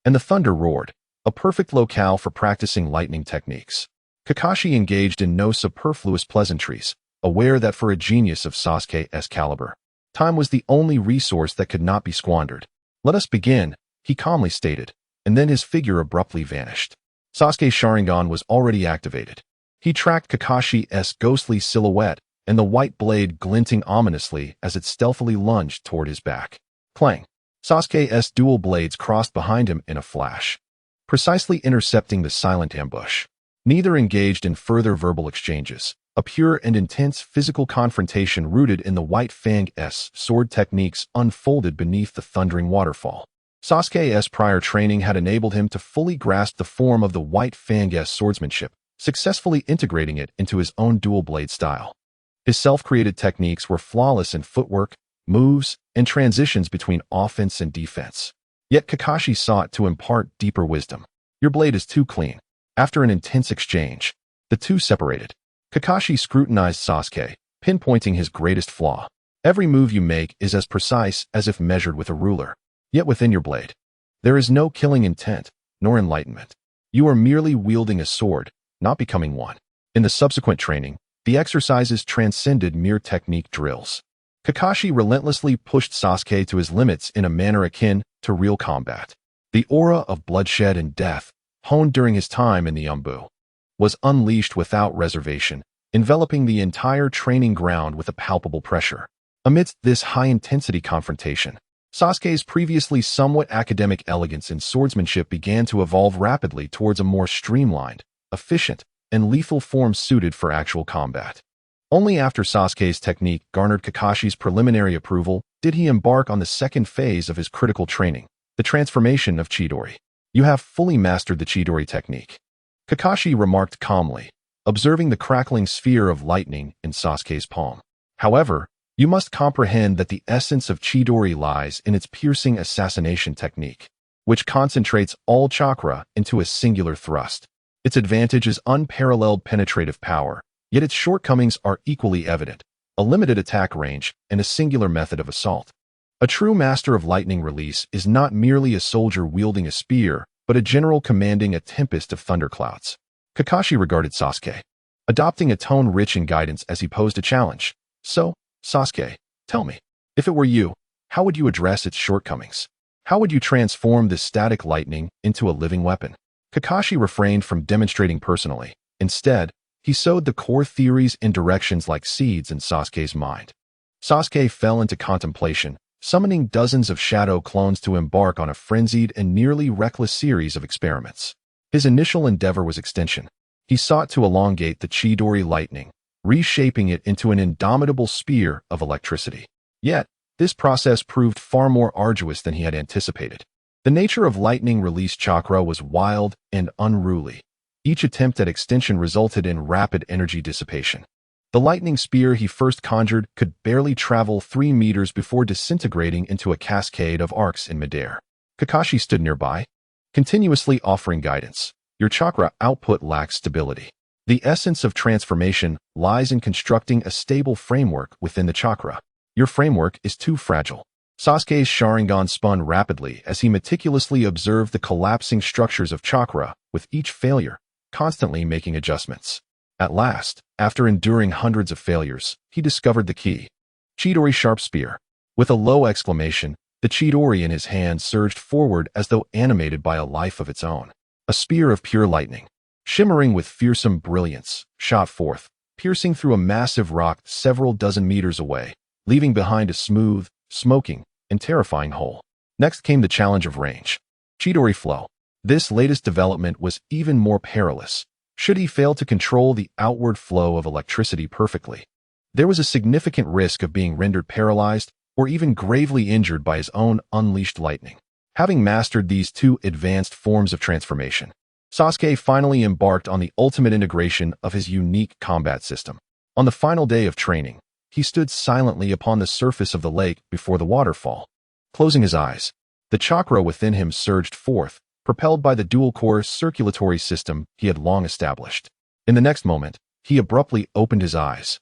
and the thunder roared, a perfect locale for practicing lightning techniques. Kakashi engaged in no superfluous pleasantries, aware that for a genius of Sasuke's caliber, time was the only resource that could not be squandered. Let us begin, he calmly stated, and then his figure abruptly vanished. Sasuke's Sharingan was already activated. He tracked Kakashi's ghostly silhouette and the white blade glinting ominously as it stealthily lunged toward his back. Clang! Sasuke's dual blades crossed behind him in a flash, precisely intercepting the silent ambush. Neither engaged in further verbal exchanges. A pure and intense physical confrontation rooted in the White Fang's sword techniques unfolded beneath the thundering waterfall. Sasuke's prior training had enabled him to fully grasp the form of the White Fang's swordsmanship, successfully integrating it into his own dual blade style. His self-created techniques were flawless in footwork, moves, and transitions between offense and defense. Yet Kakashi sought to impart deeper wisdom. Your blade is too clean. After an intense exchange, the two separated. Kakashi scrutinized Sasuke, pinpointing his greatest flaw. Every move you make is as precise as if measured with a ruler. Yet within your blade, there is no killing intent, nor enlightenment. You are merely wielding a sword, not becoming one. In the subsequent training, the exercises transcended mere technique drills. Kakashi relentlessly pushed Sasuke to his limits in a manner akin to real combat. The aura of bloodshed and death, honed during his time in the Umbu, was unleashed without reservation, enveloping the entire training ground with a palpable pressure. Amidst this high-intensity confrontation, Sasuke's previously somewhat academic elegance in swordsmanship began to evolve rapidly towards a more streamlined, efficient, and lethal form suited for actual combat. Only after Sasuke's technique garnered Kakashi's preliminary approval did he embark on the second phase of his critical training, the transformation of Chidori. You have fully mastered the Chidori technique, Kakashi remarked calmly, observing the crackling sphere of lightning in Sasuke's palm. However, you must comprehend that the essence of Chidori lies in its piercing assassination technique, which concentrates all chakra into a singular thrust. Its advantage is unparalleled penetrative power, yet its shortcomings are equally evident, a limited attack range and a singular method of assault. A true master of lightning release is not merely a soldier wielding a spear, but a general commanding a tempest of thunderclouds. Kakashi regarded Sasuke, adopting a tone rich in guidance as he posed a challenge. So, Sasuke, tell me, if it were you, how would you address its shortcomings? How would you transform this static lightning into a living weapon? Kakashi refrained from demonstrating personally. Instead, he sowed the core theories and directions like seeds in Sasuke's mind. Sasuke fell into contemplation, summoning dozens of shadow clones to embark on a frenzied and nearly reckless series of experiments. His initial endeavor was extension. He sought to elongate the Chidori lightning, reshaping it into an indomitable spear of electricity. Yet, this process proved far more arduous than he had anticipated. The nature of lightning release chakra was wild and unruly. Each attempt at extension resulted in rapid energy dissipation. The lightning spear he first conjured could barely travel 3 meters before disintegrating into a cascade of arcs in midair. Kakashi stood nearby, continuously offering guidance. your chakra output lacks stability. The essence of transformation lies in constructing a stable framework within the chakra. Your framework is too fragile. Sasuke's Sharingan spun rapidly as he meticulously observed the collapsing structures of chakra with each failure, constantly making adjustments. At last, after enduring hundreds of failures, he discovered the key. Chidori Sharp Spear. With a low exclamation, the Chidori in his hand surged forward as though animated by a life of its own. A spear of pure lightning, shimmering with fearsome brilliance, shot forth, piercing through a massive rock several dozen meters away, leaving behind a smooth, smoking, and terrifying hole. Next came the challenge of range. Chidori Flow. This latest development was even more perilous. Should he fail to control the outward flow of electricity perfectly, there was a significant risk of being rendered paralyzed or even gravely injured by his own unleashed lightning. Having mastered these two advanced forms of transformation, Sasuke finally embarked on the ultimate integration of his unique combat system. On the final day of training, he stood silently upon the surface of the lake before the waterfall. Closing his eyes, the chakra within him surged forth, propelled by the dual-core circulatory system he had long established. In the next moment, he abruptly opened his eyes.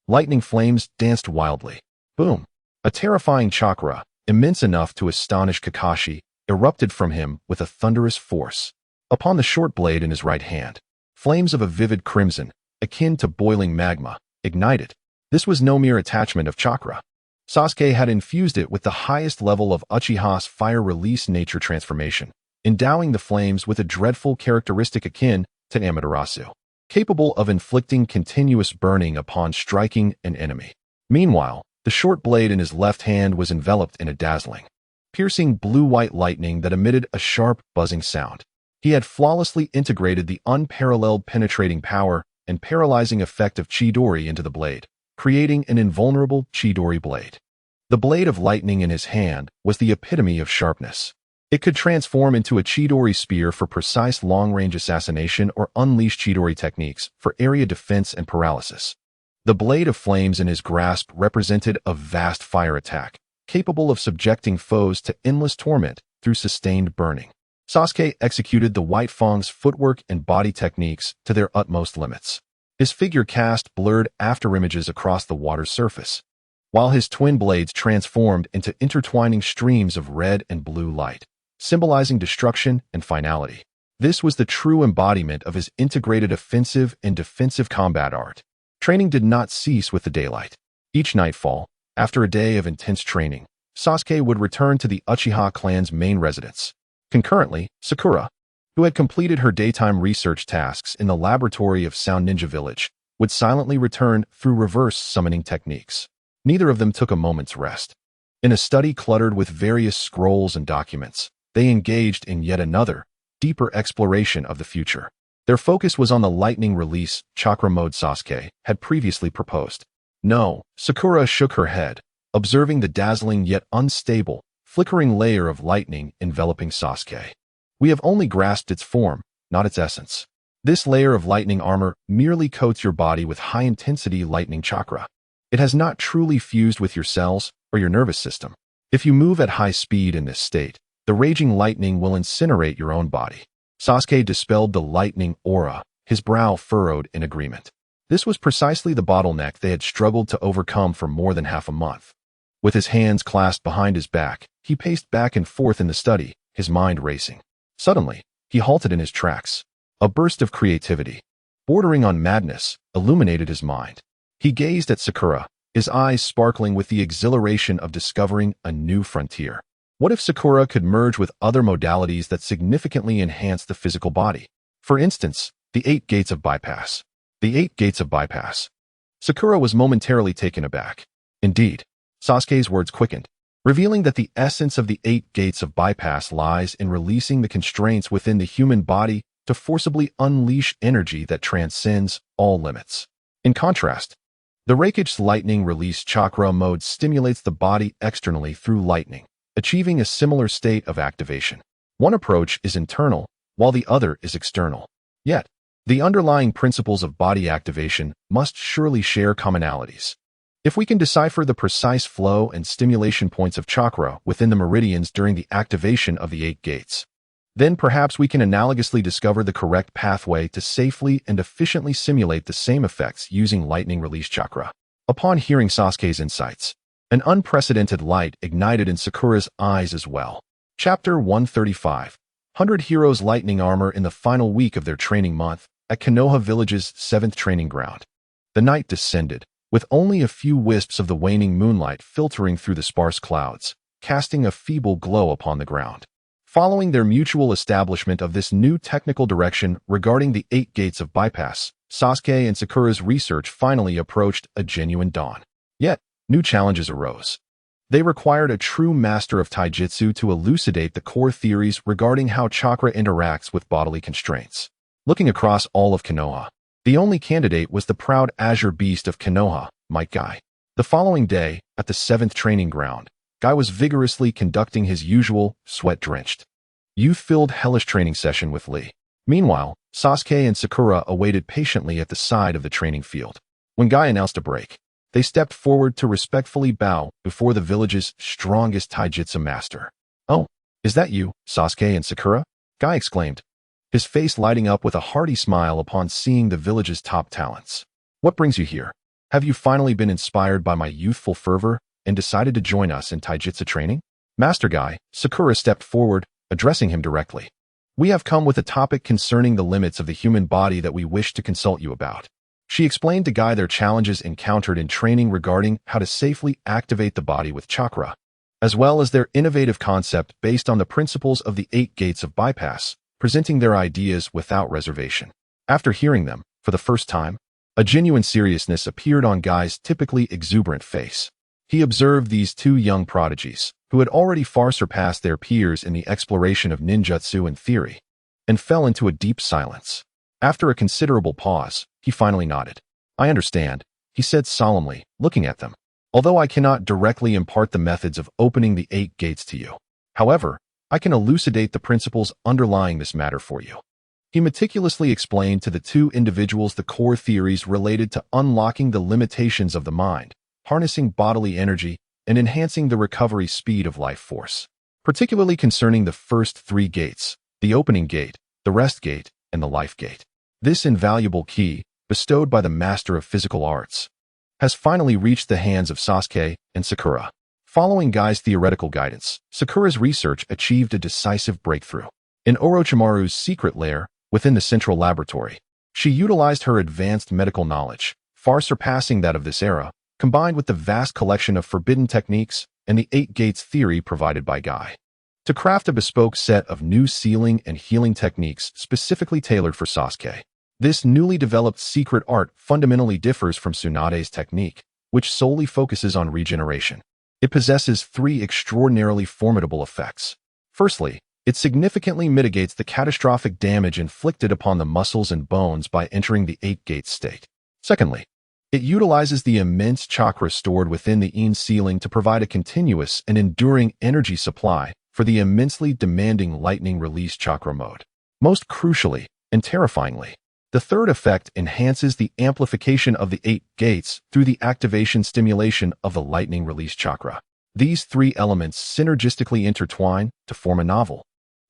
Lightning flames danced wildly. Boom! A terrifying chakra, immense enough to astonish Kakashi, erupted from him with a thunderous force. Upon the short blade in his right hand, flames of a vivid crimson, akin to boiling magma, ignited. This was no mere attachment of chakra. Sasuke had infused it with the highest level of Uchiha's fire release nature transformation, endowing the flames with a dreadful characteristic akin to Amaterasu, capable of inflicting continuous burning upon striking an enemy. Meanwhile, the short blade in his left hand was enveloped in a dazzling, piercing blue-white lightning that emitted a sharp, buzzing sound. He had flawlessly integrated the unparalleled penetrating power and paralyzing effect of Chidori into the blade, creating an invulnerable Chidori blade. The blade of lightning in his hand was the epitome of sharpness. It could transform into a Chidori spear for precise long-range assassination or unleash Chidori techniques for area defense and paralysis. The blade of flames in his grasp represented a vast fire attack, capable of subjecting foes to endless torment through sustained burning. Sasuke executed the White Fang's footwork and body techniques to their utmost limits. His figure cast blurred afterimages across the water's surface, while his twin blades transformed into intertwining streams of red and blue light, symbolizing destruction and finality. This was the true embodiment of his integrated offensive and defensive combat art. Training did not cease with the daylight. Each nightfall, after a day of intense training, Sasuke would return to the Uchiha clan's main residence. Concurrently, Sakura, who had completed her daytime research tasks in the laboratory of Sound Ninja Village, would silently return through reverse summoning techniques. Neither of them took a moment's rest. In a study cluttered with various scrolls and documents, they engaged in yet another, deeper exploration of the future. Their focus was on the lightning release chakra mode Sasuke had previously proposed. No, Sakura shook her head, observing the dazzling yet unstable, flickering layer of lightning enveloping Sasuke. We have only grasped its form, not its essence. This layer of lightning armor merely coats your body with high-intensity lightning chakra. It has not truly fused with your cells or your nervous system. If you move at high speed in this state, the raging lightning will incinerate your own body. Sasuke dispelled the lightning aura, his brow furrowed in agreement. This was precisely the bottleneck they had struggled to overcome for more than half a month. With his hands clasped behind his back, he paced back and forth in the study, his mind racing. Suddenly, he halted in his tracks. A burst of creativity, bordering on madness, illuminated his mind. He gazed at Sakura, his eyes sparkling with the exhilaration of discovering a new frontier. What if Sakura could merge with other modalities that significantly enhance the physical body? For instance, the 8 gates of bypass. The 8 gates of bypass. Sakura was momentarily taken aback. Indeed, Sasuke's words quickened, revealing that the essence of the 8 gates of bypass lies in releasing the constraints within the human body to forcibly unleash energy that transcends all limits. In contrast, the Reikage lightning release chakra mode stimulates the body externally through lightning, achieving a similar state of activation. One approach is internal, while the other is external. Yet, the underlying principles of body activation must surely share commonalities. If we can decipher the precise flow and stimulation points of chakra within the meridians during the activation of the 8 gates, Then perhaps we can analogously discover the correct pathway to safely and efficiently simulate the same effects using lightning release chakra. Upon hearing Sasuke's insights, an unprecedented light ignited in Sakura's eyes as well. Chapter 135. 100 Heroes Lightning Armor in the final week of their training month at Konoha Village's 7th training ground. The night descended, with only a few wisps of the waning moonlight filtering through the sparse clouds, casting a feeble glow upon the ground. Following their mutual establishment of this new technical direction regarding the 8 gates of bypass, Sasuke and Sakura's research finally approached a genuine dawn. Yet, new challenges arose. They required a true master of taijutsu to elucidate the core theories regarding how chakra interacts with bodily constraints. Looking across all of Konoha, the only candidate was the proud azure beast of Konoha, Might Guy. The following day, at the 7th training ground, Guy was vigorously conducting his usual, sweat-drenched, youth-filled hellish training session with Lee. Meanwhile, Sasuke and Sakura awaited patiently at the side of the training field. When Guy announced a break, they stepped forward to respectfully bow before the village's strongest taijutsu master. "Oh, is that you, Sasuke and Sakura?" Guy exclaimed, his face lighting up with a hearty smile upon seeing the village's top talents. "What brings you here? Have you finally been inspired by my youthful fervor and decided to join us in taijutsu training?" "Master Guy," Sakura stepped forward, addressing him directly. "We have come with a topic concerning the limits of the human body that we wish to consult you about." She explained to Guy their challenges encountered in training regarding how to safely activate the body with chakra, as well as their innovative concept based on the principles of the 8 gates of bypass, presenting their ideas without reservation. After hearing them, for the first time, a genuine seriousness appeared on Guy's typically exuberant face. He observed these 2 young prodigies, who had already far surpassed their peers in the exploration of ninjutsu and theory, and fell into a deep silence. After a considerable pause, he finally nodded. "I understand," he said solemnly, looking at them. "Although I cannot directly impart the methods of opening the 8 gates to you. However, I can elucidate the principles underlying this matter for you." He meticulously explained to the 2 individuals the core theories related to unlocking the limitations of the mind, harnessing bodily energy, and enhancing the recovery speed of life force. Particularly concerning the first 3 gates, the opening gate, the rest gate, and the life gate. This invaluable key, bestowed by the master of physical arts, has finally reached the hands of Sasuke and Sakura. Following Guy's theoretical guidance, Sakura's research achieved a decisive breakthrough. In Orochimaru's secret lair, within the central laboratory, she utilized her advanced medical knowledge, far surpassing that of this era, combined with the vast collection of forbidden techniques and the 8 gates theory provided by Guy, to craft a bespoke set of new sealing and healing techniques specifically tailored for Sasuke. This newly developed secret art fundamentally differs from Tsunade's technique, which solely focuses on regeneration. It possesses 3 extraordinarily formidable effects. Firstly, it significantly mitigates the catastrophic damage inflicted upon the muscles and bones by entering the 8 gates state. Secondly, it utilizes the immense chakra stored within the yin sealing to provide a continuous and enduring energy supply for the immensely demanding lightning release chakra mode. Most crucially, and terrifyingly, the third effect enhances the amplification of the 8 gates through the activation stimulation of the lightning release chakra. These 3 elements synergistically intertwine to form a novel,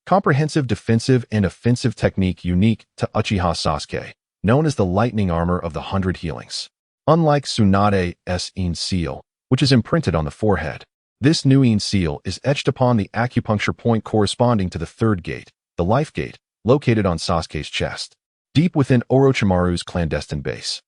comprehensive defensive and offensive technique unique to Uchiha Sasuke, known as the lightning armor of the 100 healings. Unlike Tsunade's yin seal, which is imprinted on the forehead, this new yin seal is etched upon the acupuncture point corresponding to the 3rd gate, the life gate, located on Sasuke's chest, deep within Orochimaru's clandestine base.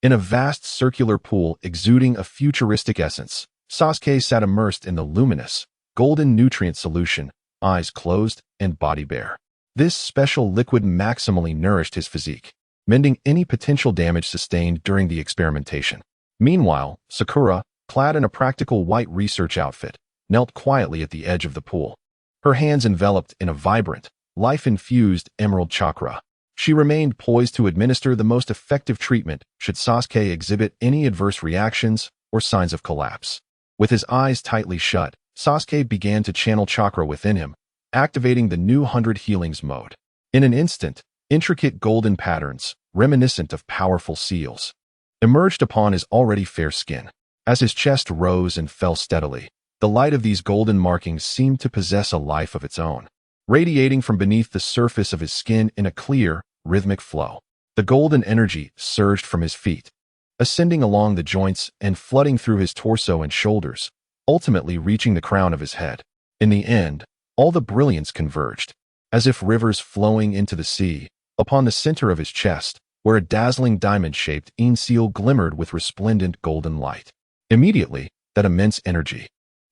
In a vast circular pool exuding a futuristic essence, Sasuke sat immersed in the luminous, golden nutrient solution, eyes closed and body bare. This special liquid maximally nourished his physique, mending any potential damage sustained during the experimentation. Meanwhile, Sakura, clad in a practical white research outfit, knelt quietly at the edge of the pool, her hands enveloped in a vibrant, life-infused emerald chakra. She remained poised to administer the most effective treatment should Sasuke exhibit any adverse reactions or signs of collapse. With his eyes tightly shut, Sasuke began to channel chakra within him, activating the new 100 healings mode. In an instant, intricate golden patterns, reminiscent of powerful seals, emerged upon his already fair skin. As his chest rose and fell steadily, the light of these golden markings seemed to possess a life of its own. radiating from beneath the surface of his skin in a clear, rhythmic flow. The golden energy surged from his feet, ascending along the joints and flooding through his torso and shoulders, ultimately reaching the crown of his head. In the end, all the brilliance converged, as if rivers flowing into the sea, upon the center of his chest, where a dazzling diamond-shaped seal glimmered with resplendent golden light. Immediately, that immense energy,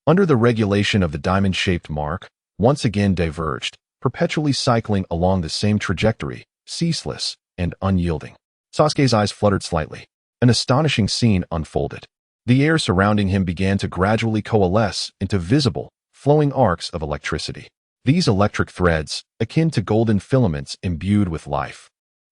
under the regulation of the diamond-shaped mark, once again diverged, perpetually cycling along the same trajectory, ceaseless and unyielding. Sasuke's eyes fluttered slightly. An astonishing scene unfolded. The air surrounding him began to gradually coalesce into visible, flowing arcs of electricity. These electric threads, akin to golden filaments imbued with life,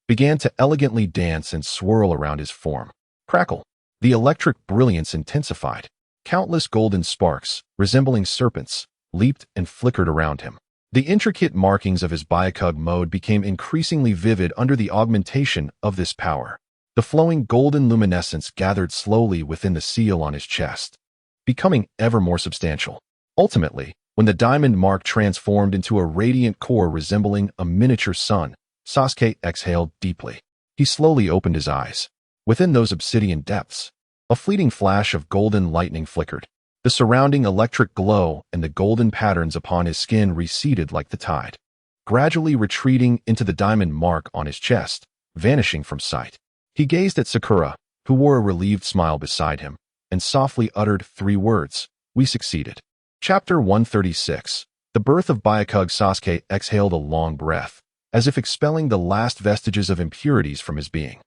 began to elegantly dance and swirl around his form. Crackle! The electric brilliance intensified. Countless golden sparks, resembling serpents, leaped and flickered around him. The intricate markings of his Byakugan mode became increasingly vivid under the augmentation of this power. The flowing golden luminescence gathered slowly within the seal on his chest, becoming ever more substantial. Ultimately, when the diamond mark transformed into a radiant core resembling a miniature sun, Sasuke exhaled deeply. He slowly opened his eyes. Within those obsidian depths, a fleeting flash of golden lightning flickered. The surrounding electric glow and the golden patterns upon his skin receded like the tide, gradually retreating into the diamond mark on his chest, vanishing from sight. He gazed at Sakura, who wore a relieved smile beside him, and softly uttered 3 words, "We succeeded." Chapter 136. The birth of Byakugan. Sasuke exhaled a long breath, as if expelling the last vestiges of impurities from his being.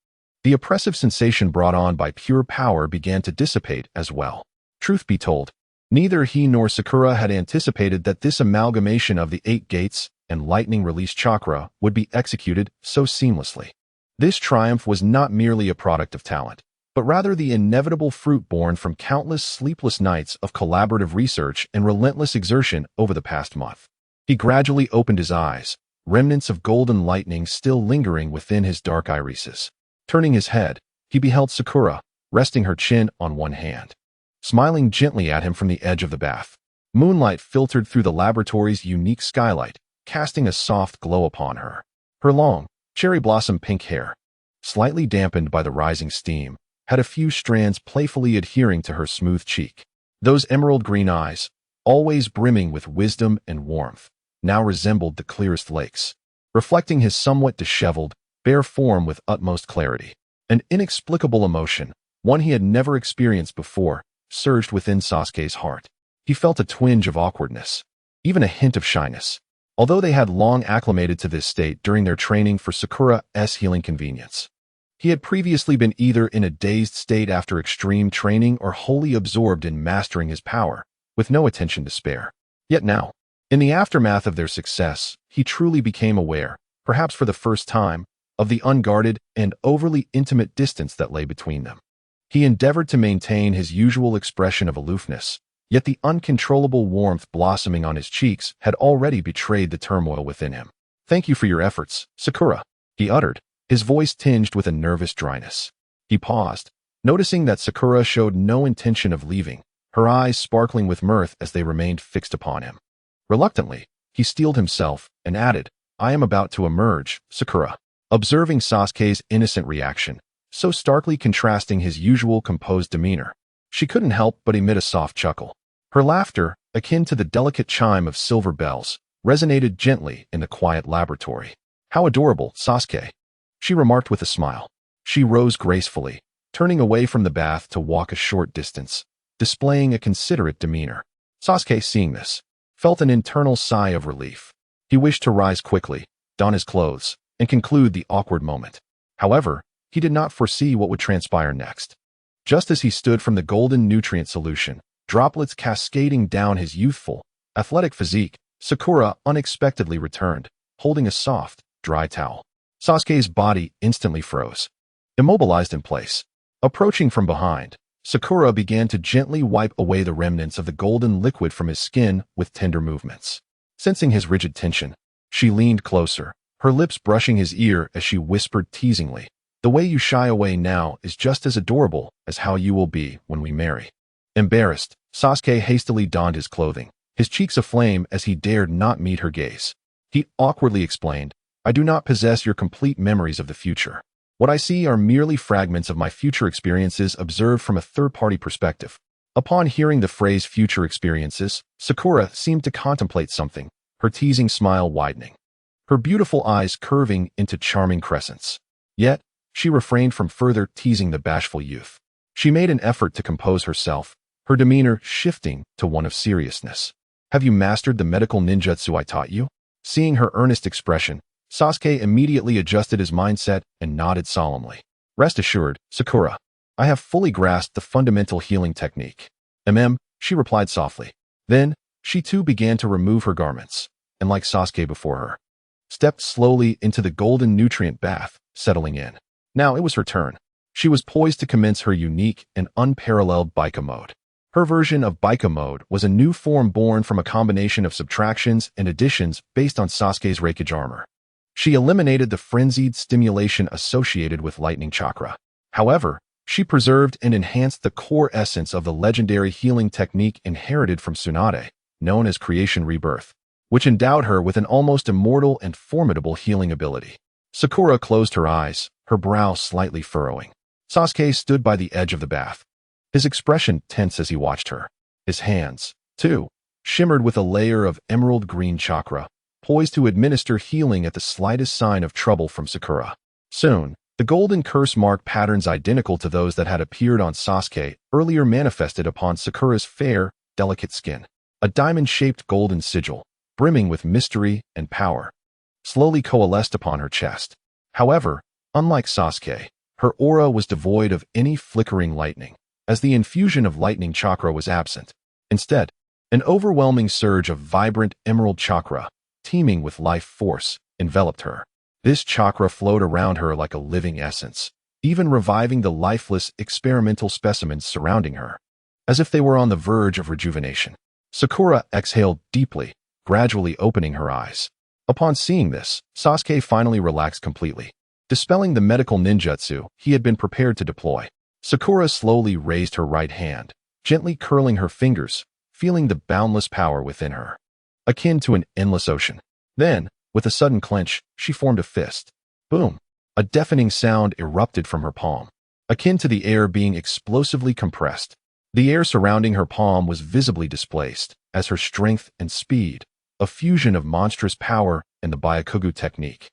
The oppressive sensation brought on by pure power began to dissipate as well. Truth be told, neither he nor Sakura had anticipated that this amalgamation of the 8 gates and lightning-release chakra would be executed so seamlessly. This triumph was not merely a product of talent, but rather the inevitable fruit born from countless sleepless nights of collaborative research and relentless exertion over the past month. He gradually opened his eyes, remnants of golden lightning still lingering within his dark irises. Turning his head, he beheld Sakura, resting her chin on one hand, smiling gently at him from the edge of the bath. Moonlight filtered through the laboratory's unique skylight, casting a soft glow upon her. Her long, cherry blossom pink hair, slightly dampened by the rising steam, had a few strands playfully adhering to her smooth cheek. Those emerald green eyes, always brimming with wisdom and warmth, now resembled the clearest lakes, reflecting his somewhat disheveled, bare form with utmost clarity. An inexplicable emotion, one he had never experienced before, surged within Sasuke's heart. He felt a twinge of awkwardness, even a hint of shyness, although they had long acclimated to this state during their training for Sakura's healing convenience. He had previously been either in a dazed state after extreme training or wholly absorbed in mastering his power, with no attention to spare. Yet now, in the aftermath of their success, he truly became aware, perhaps for the first time, of the unguarded and overly intimate distance that lay between them. He endeavored to maintain his usual expression of aloofness, yet the uncontrollable warmth blossoming on his cheeks had already betrayed the turmoil within him. "Thank you for your efforts, Sakura," he uttered, his voice tinged with a nervous dryness. He paused, noticing that Sakura showed no intention of leaving, her eyes sparkling with mirth as they remained fixed upon him. Reluctantly, he steeled himself and added, "I am about to emerge, Sakura." Observing Sasuke's innocent reaction, so starkly contrasting his usual composed demeanor, she couldn't help but emit a soft chuckle. Her laughter, akin to the delicate chime of silver bells, resonated gently in the quiet laboratory. "How adorable, Sasuke," she remarked with a smile. She rose gracefully, turning away from the bath to walk a short distance, displaying a considerate demeanor. Sasuke, seeing this, felt an internal sigh of relief. He wished to rise quickly, don his clothes, and conclude the awkward moment. However, he did not foresee what would transpire next. Just as he stood from the golden nutrient solution, droplets cascading down his youthful, athletic physique, Sakura unexpectedly returned, holding a soft, dry towel. Sasuke's body instantly froze, immobilized in place. Approaching from behind, Sakura began to gently wipe away the remnants of the golden liquid from his skin with tender movements. Sensing his rigid tension, she leaned closer, her lips brushing his ear as she whispered teasingly, "The way you shy away now is just as adorable as how you will be when we marry." Embarrassed, Sasuke hastily donned his clothing, his cheeks aflame as he dared not meet her gaze. He awkwardly explained, I do not possess your complete memories of the future. What I see are merely fragments of my future experiences observed from a third-party perspective. Upon hearing the phrase future experiences, Sakura seemed to contemplate something, her teasing smile widening, her beautiful eyes curving into charming crescents. Yet, she refrained from further teasing the bashful youth. She made an effort to compose herself, her demeanor shifting to one of seriousness. Have you mastered the medical ninjutsu I taught you? Seeing her earnest expression, Sasuke immediately adjusted his mindset and nodded solemnly. Rest assured, Sakura, I have fully grasped the fundamental healing technique. She replied softly. Then, she too began to remove her garments, and like Sasuke before her, stepped slowly into the golden nutrient bath, settling in. Now it was her turn. She was poised to commence her unique and unparalleled Baika mode. Her version of Baika mode was a new form born from a combination of subtractions and additions based on Sasuke's Reikage armor. She eliminated the frenzied stimulation associated with lightning chakra. However, she preserved and enhanced the core essence of the legendary healing technique inherited from Tsunade, known as Creation Rebirth, which endowed her with an almost immortal and formidable healing ability. Sakura closed her eyes, her brow slightly furrowing. Sasuke stood by the edge of the bath, his expression tense as he watched her. His hands, too, shimmered with a layer of emerald green chakra, poised to administer healing at the slightest sign of trouble from Sakura. Soon, the golden curse-mark patterns identical to those that had appeared on Sasuke earlier manifested upon Sakura's fair, delicate skin. A diamond-shaped golden sigil, brimming with mystery and power, slowly coalesced upon her chest. However, unlike Sasuke, her aura was devoid of any flickering lightning, as the infusion of lightning chakra was absent. Instead, an overwhelming surge of vibrant emerald chakra, teeming with life force, enveloped her. This chakra flowed around her like a living essence, even reviving the lifeless experimental specimens surrounding her, as if they were on the verge of rejuvenation. Sakura exhaled deeply, gradually opening her eyes. Upon seeing this, Sasuke finally relaxed completely, dispelling the medical ninjutsu he had been prepared to deploy. Sakura slowly raised her right hand, gently curling her fingers, feeling the boundless power within her, akin to an endless ocean. Then, with a sudden clench, she formed a fist. Boom! A deafening sound erupted from her palm, akin to the air being explosively compressed. The air surrounding her palm was visibly displaced, as her strength and speed, a fusion of monstrous power and the Byakugan technique,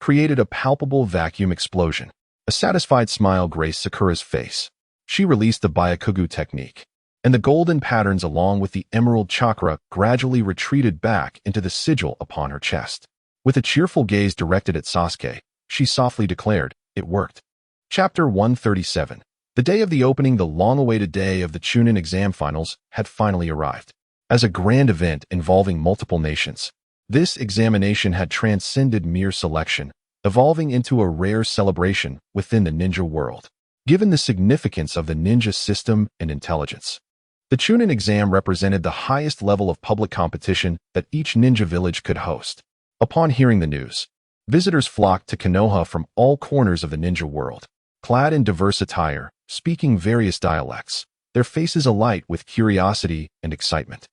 created a palpable vacuum explosion. A satisfied smile graced Sakura's face. She released the Byakugan technique, and the golden patterns along with the emerald chakra gradually retreated back into the sigil upon her chest. With a cheerful gaze directed at Sasuke, she softly declared, "It worked." Chapter 137. The day of the opening, the long-awaited day of the Chunin exam finals, had finally arrived. As a grand event involving multiple nations, this examination had transcended mere selection, evolving into a rare celebration within the ninja world. Given the significance of the ninja system and intelligence, the Chunin exam represented the highest level of public competition that each ninja village could host. Upon hearing the news, visitors flocked to Konoha from all corners of the ninja world, clad in diverse attire, speaking various dialects, their faces alight with curiosity and excitement.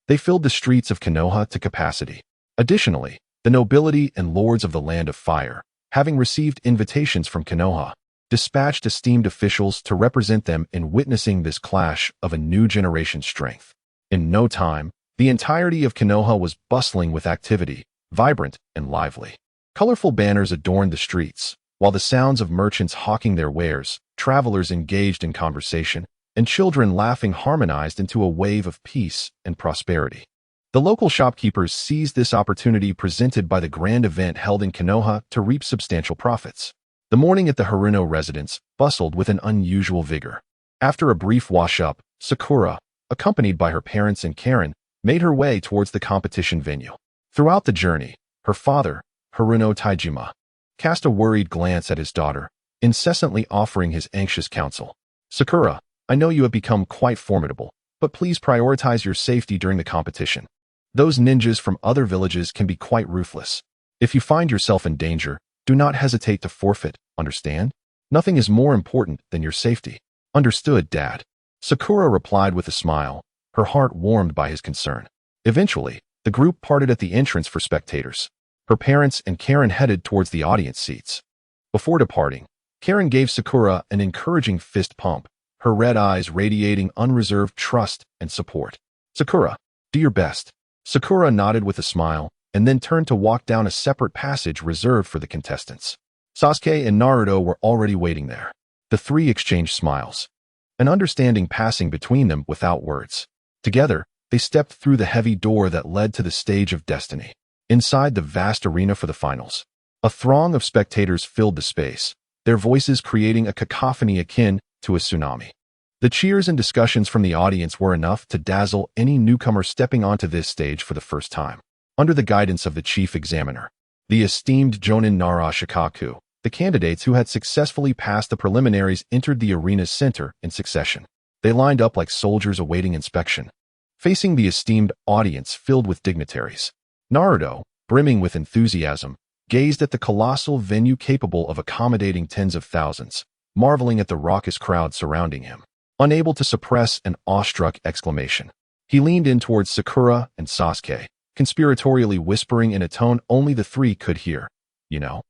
They filled the streets of Konoha to capacity. Additionally, the nobility and lords of the Land of Fire, having received invitations from Konoha, dispatched esteemed officials to represent them in witnessing this clash of a new generation's strength. In no time, the entirety of Konoha was bustling with activity, vibrant and lively. Colorful banners adorned the streets, while the sounds of merchants hawking their wares, travelers engaged in conversation, and children laughing harmonized into a wave of peace and prosperity. The local shopkeepers seized this opportunity presented by the grand event held in Konoha to reap substantial profits. The morning at the Haruno residence bustled with an unusual vigor. After a brief wash-up, Sakura, accompanied by her parents and Karen, made her way towards the competition venue. Throughout the journey, her father, Haruno Taijima, cast a worried glance at his daughter, incessantly offering his anxious counsel. "Sakura, I know you have become quite formidable, but please prioritize your safety during the competition. Those ninjas from other villages can be quite ruthless. If you find yourself in danger, do not hesitate to forfeit, understand? Nothing is more important than your safety." "Understood, Dad." Sakura replied with a smile, her heart warmed by his concern. Eventually, the group parted at the entrance for spectators. Her parents and Karen headed towards the audience seats. Before departing, Karen gave Sakura an encouraging fist pump, her red eyes radiating unreserved trust and support. "Sakura, do your best." Sakura nodded with a smile and then turned to walk down a separate passage reserved for the contestants. Sasuke and Naruto were already waiting there. The three exchanged smiles, an understanding passing between them without words. Together, they stepped through the heavy door that led to the stage of destiny. Inside the vast arena for the finals, a throng of spectators filled the space, their voices creating a cacophony akin to a tsunami. The cheers and discussions from the audience were enough to dazzle any newcomer stepping onto this stage for the first time. Under the guidance of the chief examiner, the esteemed Jonin Narashikaku, the candidates who had successfully passed the preliminaries entered the arena's center in succession. They lined up like soldiers awaiting inspection, facing the esteemed audience filled with dignitaries. Naruto, brimming with enthusiasm, gazed at the colossal venue capable of accommodating tens of thousands, marveling at the raucous crowd surrounding him. Unable to suppress an awestruck exclamation, he leaned in towards Sakura and Sasuke, conspiratorially whispering in a tone only the three could hear. "You know,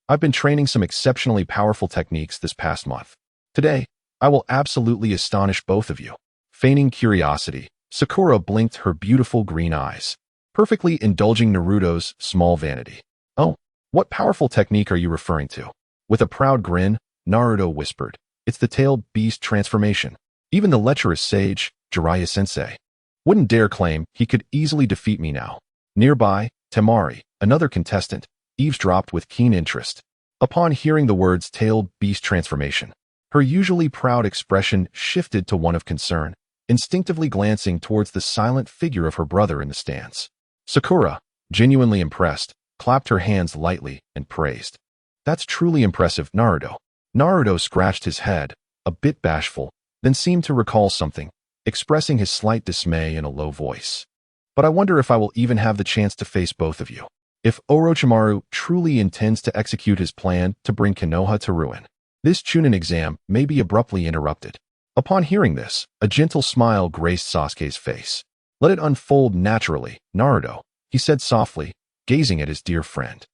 I've been training some exceptionally powerful techniques this past month. Today, I will absolutely astonish both of you." Feigning curiosity, Sakura blinked her beautiful green eyes, perfectly indulging Naruto's small vanity. "Oh, what powerful technique are you referring to?" With a proud grin, Naruto whispered, "It's the tailed beast transformation. Even the lecherous sage, Jiraiya-sensei, wouldn't dare claim he could easily defeat me now." Nearby, Temari, another contestant, eavesdropped with keen interest. Upon hearing the words tailed beast transformation, her usually proud expression shifted to one of concern, instinctively glancing towards the silent figure of her brother in the stands. Sakura, genuinely impressed, clapped her hands lightly and praised. "That's truly impressive, Naruto." Naruto scratched his head, a bit bashful, then seemed to recall something, expressing his slight dismay in a low voice. "But I wonder if I will even have the chance to face both of you. If Orochimaru truly intends to execute his plan to bring Konoha to ruin, this Chunin exam may be abruptly interrupted." Upon hearing this, a gentle smile graced Sasuke's face. "Let it unfold naturally, Naruto," he said softly, gazing at his dear friend.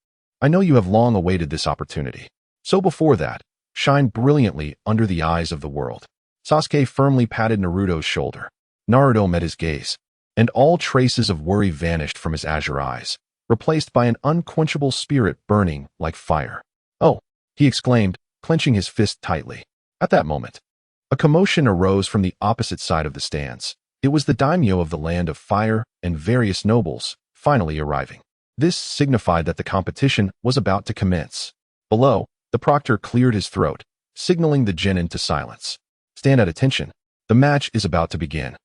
"I know you have long awaited this opportunity. So before that, shine brilliantly under the eyes of the world." Sasuke firmly patted Naruto's shoulder. Naruto met his gaze, and all traces of worry vanished from his azure eyes, replaced by an unquenchable spirit burning like fire. "Oh," he exclaimed, clenching his fist tightly. At that moment, a commotion arose from the opposite side of the stands. It was the daimyo of the Land of Fire and various nobles, finally arriving. This signified that the competition was about to commence. Below, the proctor cleared his throat, signaling the genin to silence. "Stand at attention. The match is about to begin.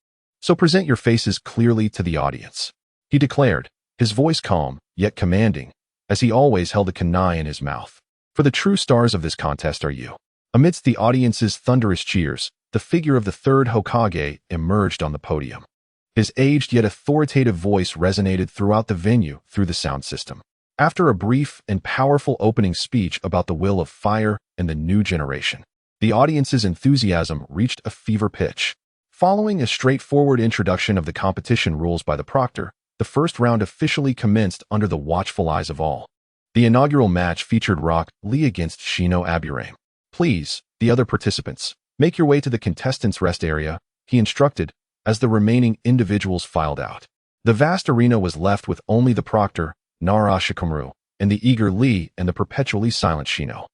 So present your faces clearly to the audience," he declared, his voice calm, yet commanding, as he always held a kunai in his mouth. "For the true stars of this contest are you." Amidst the audience's thunderous cheers, the figure of the third Hokage emerged on the podium. His aged yet authoritative voice resonated throughout the venue through the sound system. After a brief and powerful opening speech about the will of fire and the new generation, the audience's enthusiasm reached a fever pitch. Following a straightforward introduction of the competition rules by the proctor, the first round officially commenced under the watchful eyes of all. The inaugural match featured Rock Lee against Shino Aburame. "Please, the other participants, make your way to the contestants' rest area," he instructed, as the remaining individuals filed out. The vast arena was left with only the proctor, Narashikamu, and the eager Lee and the perpetually silent Shino.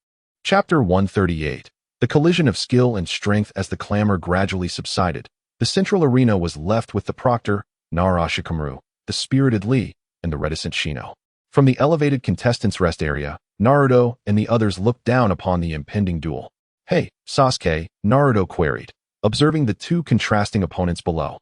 Chapter 138. The collision of skill and strength. As the clamor gradually subsided, the central arena was left with the proctor, Narashikamu, the spirited Lee, and the reticent Shino. From the elevated contestants' rest area, Naruto and the others looked down upon the impending duel. "Hey, Sasuke," Naruto queried, observing the two contrasting opponents below.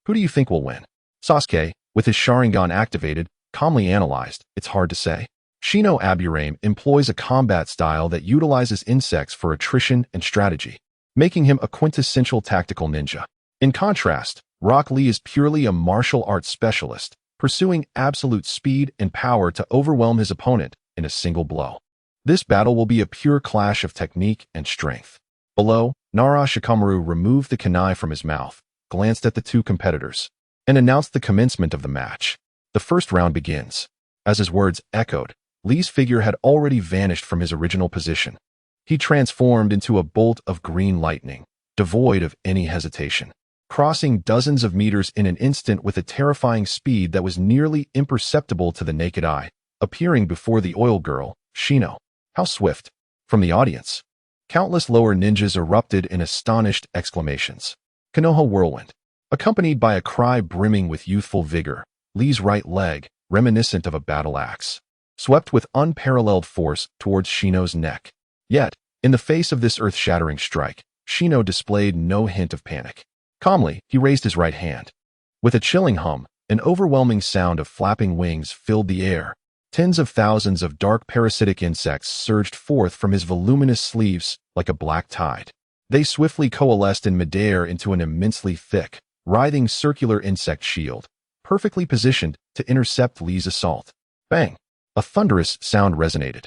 "Who do you think will win?" Sasuke, with his Sharingan activated, calmly analyzed, "It's hard to say. Shino Aburame employs a combat style that utilizes insects for attrition and strategy, making him a quintessential tactical ninja. In contrast, Rock Lee is purely a martial arts specialist, pursuing absolute speed and power to overwhelm his opponent in a single blow. This battle will be a pure clash of technique and strength." Below, Narashikamu removed the kunai from his mouth, glanced at the two competitors, and announced the commencement of the match. "The first round begins." As his words echoed, Li's figure had already vanished from his original position. He transformed into a bolt of green lightning, devoid of any hesitation, crossing dozens of meters in an instant with a terrifying speed that was nearly imperceptible to the naked eye, appearing before the oil girl, Shino. How swift! From the audience, countless lower ninjas erupted in astonished exclamations. Konoha whirlwind. Accompanied by a cry brimming with youthful vigor, Li's right leg, reminiscent of a battle axe, swept with unparalleled force towards Shino's neck. Yet, in the face of this earth-shattering strike, Shino displayed no hint of panic. Calmly, he raised his right hand. With a chilling hum, an overwhelming sound of flapping wings filled the air. Tens of thousands of dark parasitic insects surged forth from his voluminous sleeves like a black tide. They swiftly coalesced in midair into an immensely thick, writhing circular insect shield, perfectly positioned to intercept Li's assault. Bang! A thunderous sound resonated.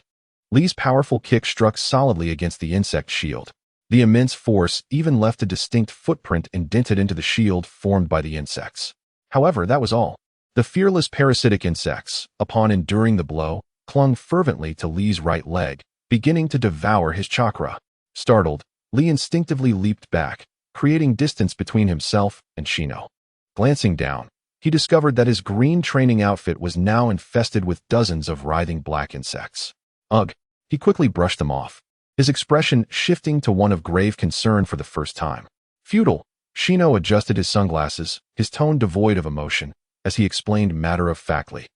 Li's powerful kick struck solidly against the insect shield. The immense force even left a distinct footprint indented into the shield formed by the insects. However, that was all. The fearless parasitic insects, upon enduring the blow, clung fervently to Li's right leg, beginning to devour his chakra. Startled, Li instinctively leaped back, creating distance between himself and Shino. Glancing down, he discovered that his green training outfit was now infested with dozens of writhing black insects. Ugh! He quickly brushed them off, his expression shifting to one of grave concern for the first time. Futile! Shino adjusted his sunglasses, his tone devoid of emotion, as he explained matter-of-factly.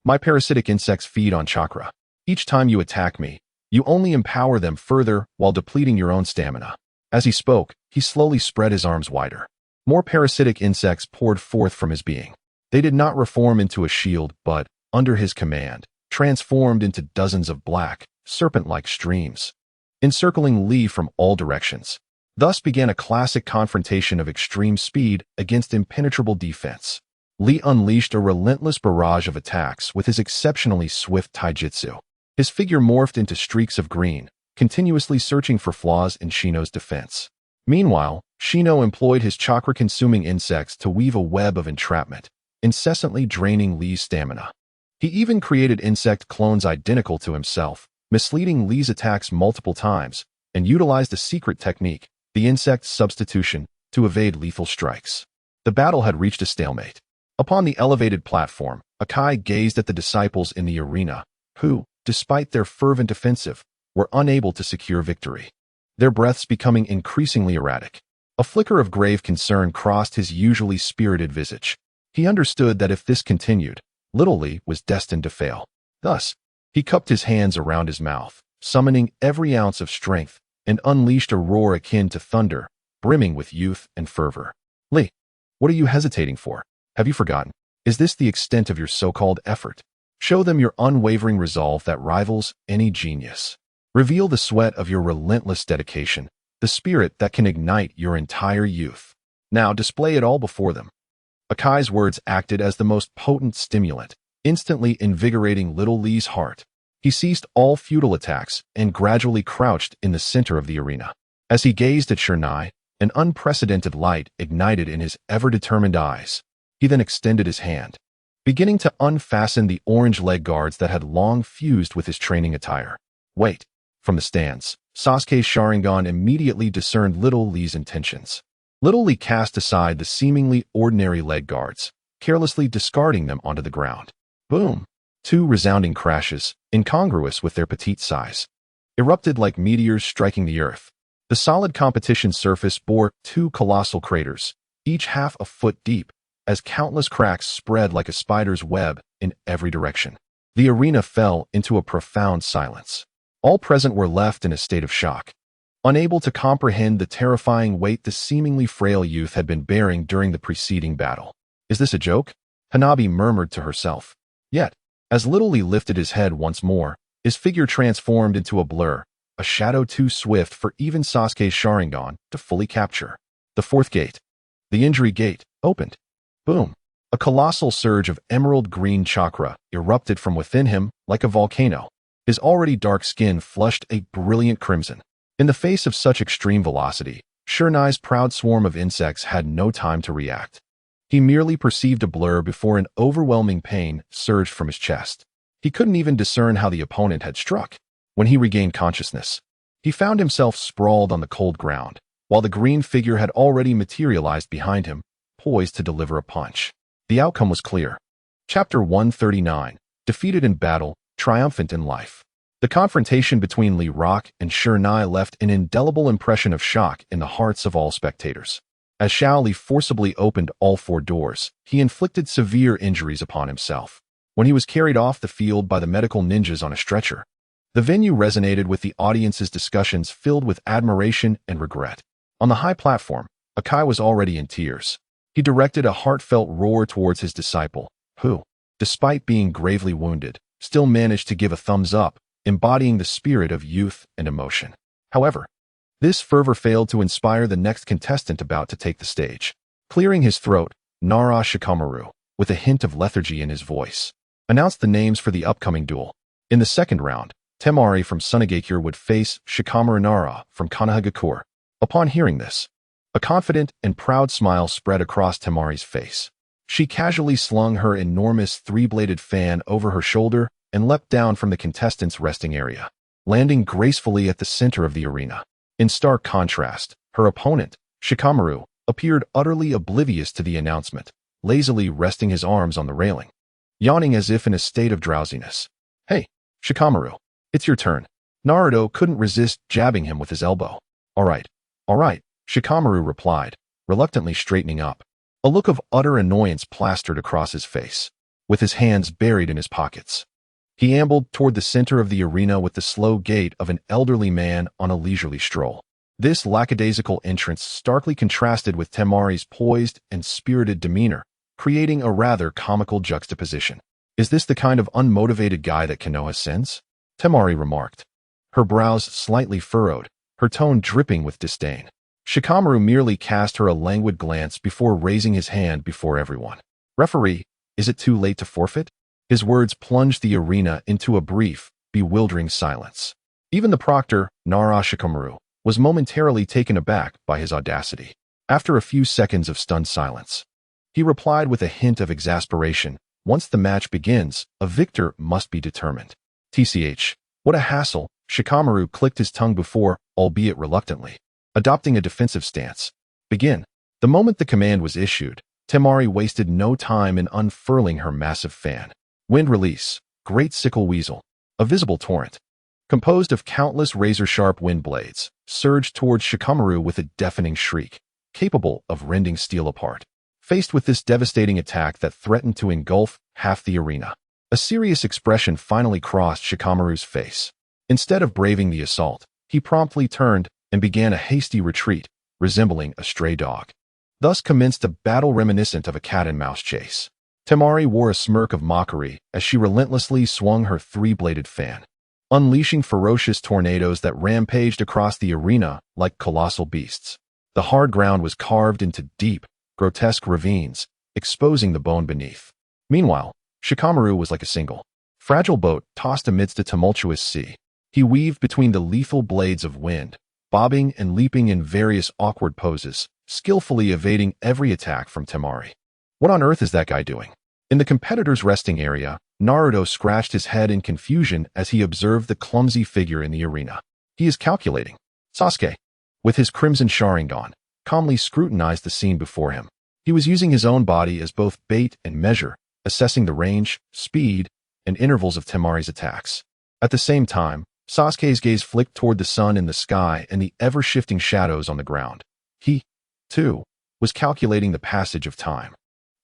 My parasitic insects feed on chakra. Each time you attack me, you only empower them further while depleting your own stamina. As he spoke, he slowly spread his arms wider. More parasitic insects poured forth from his being. They did not reform into a shield, but, under his command, transformed into dozens of black, serpent-like streams, encircling Li from all directions. Thus began a classic confrontation of extreme speed against impenetrable defense. Li unleashed a relentless barrage of attacks with his exceptionally swift taijutsu. His figure morphed into streaks of green, continuously searching for flaws in Shino's defense. Meanwhile, Shino employed his chakra-consuming insects to weave a web of entrapment, incessantly draining Li's stamina. He even created insect clones identical to himself, misleading Li's attacks multiple times, and utilized a secret technique, the insect substitution, to evade lethal strikes. The battle had reached a stalemate. Upon the elevated platform, Akai gazed at the disciples in the arena, who, despite their fervent offensive, were unable to secure victory, their breaths becoming increasingly erratic. A flicker of grave concern crossed his usually spirited visage. He understood that if this continued, little Li was destined to fail. Thus, he cupped his hands around his mouth, summoning every ounce of strength, and unleashed a roar akin to thunder, brimming with youth and fervor. Li, what are you hesitating for? Have you forgotten? Is this the extent of your so-called effort? Show them your unwavering resolve that rivals any genius. Reveal the sweat of your relentless dedication, the spirit that can ignite your entire youth. Now display it all before them. Akai's words acted as the most potent stimulant, instantly invigorating little Li's heart. He ceased all futile attacks and gradually crouched in the center of the arena. As he gazed at Shernai, an unprecedented light ignited in his ever-determined eyes. He then extended his hand, beginning to unfasten the orange leg guards that had long fused with his training attire. Wait! From the stands, Sasuke's Sharingan immediately discerned little Li's intentions. Little Li cast aside the seemingly ordinary leg guards, carelessly discarding them onto the ground. Boom! Two resounding crashes, incongruous with their petite size, erupted like meteors striking the earth. The solid competition surface bore two colossal craters, each half a foot deep, as countless cracks spread like a spider's web in every direction. The arena fell into a profound silence. All present were left in a state of shock, unable to comprehend the terrifying weight the seemingly frail youth had been bearing during the preceding battle. Is this a joke? Hanabi murmured to herself. Yet, as Little Li lifted his head once more, his figure transformed into a blur, a shadow too swift for even Sasuke's Sharingan to fully capture. The fourth gate, the injury gate, opened. Boom! A colossal surge of emerald green chakra erupted from within him like a volcano. His already dark skin flushed a brilliant crimson. In the face of such extreme velocity, Shernai's proud swarm of insects had no time to react. He merely perceived a blur before an overwhelming pain surged from his chest. He couldn't even discern how the opponent had struck. When he regained consciousness, he found himself sprawled on the cold ground, while the green figure had already materialized behind him, poised to deliver a punch. The outcome was clear. Chapter 139, Defeated in Battle, Triumphant in Life. The confrontation between Li Rock and Shernai left an indelible impression of shock in the hearts of all spectators. As Xiao Li forcibly opened all 4 doors, he inflicted severe injuries upon himself. When he was carried off the field by the medical ninjas on a stretcher, the venue resonated with the audience's discussions filled with admiration and regret. On the high platform, Akai was already in tears. He directed a heartfelt roar towards his disciple, who, despite being gravely wounded, still managed to give a thumbs up, embodying the spirit of youth and emotion. However, this fervor failed to inspire the next contestant about to take the stage. Clearing his throat, Nara Shikamaru, with a hint of lethargy in his voice, announced the names for the upcoming duel. In the second round, Temari from Sunagakure would face Shikamaru Nara from Konoha. Upon hearing this, a confident and proud smile spread across Temari's face. She casually slung her enormous 3-bladed fan over her shoulder and leapt down from the contestants' resting area, landing gracefully at the center of the arena. In stark contrast, her opponent, Shikamaru, appeared utterly oblivious to the announcement, lazily resting his arms on the railing, yawning as if in a state of drowsiness. "Hey, Shikamaru, it's your turn." Naruto couldn't resist jabbing him with his elbow. All right, Shikamaru replied, reluctantly straightening up. A look of utter annoyance plastered across his face. With his hands buried in his pockets, he ambled toward the center of the arena with the slow gait of an elderly man on a leisurely stroll. This lackadaisical entrance starkly contrasted with Temari's poised and spirited demeanor, creating a rather comical juxtaposition. "Is this the kind of unmotivated guy that Konoha sends?" Temari remarked, her brows slightly furrowed, her tone dripping with disdain. Shikamaru merely cast her a languid glance before raising his hand before everyone. "Referee, is it too late to forfeit?" His words plunged the arena into a brief, bewildering silence. Even the proctor, Nara Shikamaru, was momentarily taken aback by his audacity. After a few seconds of stunned silence, he replied with a hint of exasperation, "Once the match begins, a victor must be determined." "TCH, what a hassle." Shikamaru clicked his tongue before, albeit reluctantly, adopting a defensive stance. "Begin." The moment the command was issued, Temari wasted no time in unfurling her massive fan. Wind release, great sickle weasel, a visible torrent, composed of countless razor-sharp wind blades, surged towards Shikamaru with a deafening shriek, capable of rending steel apart. Faced with this devastating attack that threatened to engulf half the arena, a serious expression finally crossed Shikamaru's face. Instead of braving the assault, he promptly turned and began a hasty retreat, resembling a stray dog. Thus commenced a battle reminiscent of a cat-and-mouse chase. Temari wore a smirk of mockery as she relentlessly swung her 3-bladed fan, unleashing ferocious tornadoes that rampaged across the arena like colossal beasts. The hard ground was carved into deep, grotesque ravines, exposing the bone beneath. Meanwhile, Shikamaru was like a single, fragile boat tossed amidst a tumultuous sea. He weaved between the lethal blades of wind, bobbing and leaping in various awkward poses, skillfully evading every attack from Temari. What on earth is that guy doing? In the competitor's resting area, Naruto scratched his head in confusion as he observed the clumsy figure in the arena. He is calculating. Sasuke, with his crimson Sharingan, calmly scrutinized the scene before him. He was using his own body as both bait and measure, assessing the range, speed, and intervals of Temari's attacks. At the same time, Sasuke's gaze flicked toward the sun in the sky and the ever-shifting shadows on the ground. He, too, was calculating the passage of time.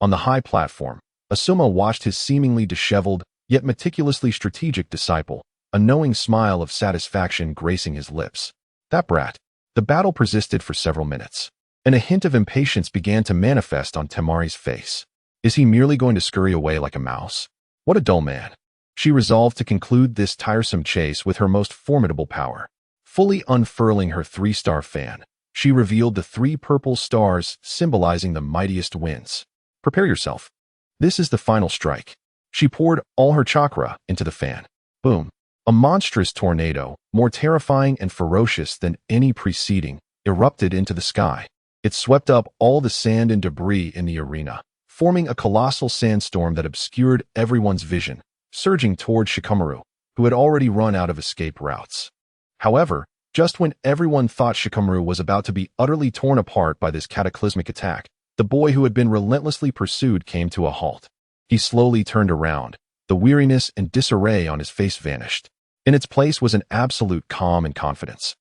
On the high platform, Asuma watched his seemingly disheveled, yet meticulously strategic disciple, a knowing smile of satisfaction gracing his lips. That brat. The battle persisted for several minutes, and a hint of impatience began to manifest on Temari's face. Is he merely going to scurry away like a mouse? What a dull man. She resolved to conclude this tiresome chase with her most formidable power. Fully unfurling her 3-star fan, she revealed the 3 purple stars symbolizing the mightiest winds. Prepare yourself. This is the final strike. She poured all her chakra into the fan. Boom. A monstrous tornado, more terrifying and ferocious than any preceding, erupted into the sky. It swept up all the sand and debris in the arena, forming a colossal sandstorm that obscured everyone's vision, surging toward Shikamaru, who had already run out of escape routes. However, just when everyone thought Shikamaru was about to be utterly torn apart by this cataclysmic attack, the boy who had been relentlessly pursued came to a halt. He slowly turned around. The weariness and disarray on his face vanished. In its place was an absolute calm and confidence,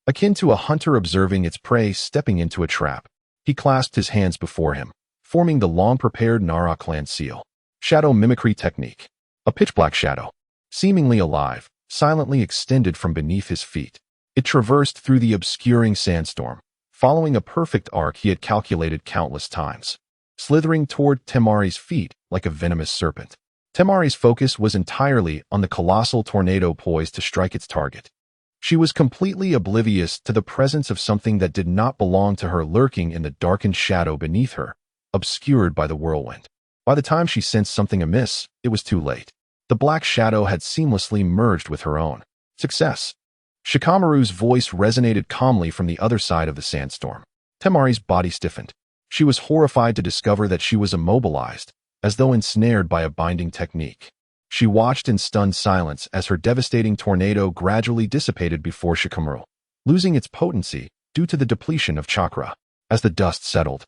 akin to a hunter observing its prey stepping into a trap. He clasped his hands before him, forming the long-prepared Nara clan seal. Shadow mimicry technique. A pitch-black shadow, seemingly alive, silently extended from beneath his feet. It traversed through the obscuring sandstorm, following a perfect arc he had calculated countless times, slithering toward Temari's feet like a venomous serpent. Temari's focus was entirely on the colossal tornado poised to strike its target. She was completely oblivious to the presence of something that did not belong to her lurking in the darkened shadow beneath her, obscured by the whirlwind. By the time she sensed something amiss, it was too late. The black shadow had seamlessly merged with her own. Success. Shikamaru's voice resonated calmly from the other side of the sandstorm. Temari's body stiffened. She was horrified to discover that she was immobilized, as though ensnared by a binding technique. She watched in stunned silence as her devastating tornado gradually dissipated before Shikamaru, losing its potency due to the depletion of chakra. As the dust settled,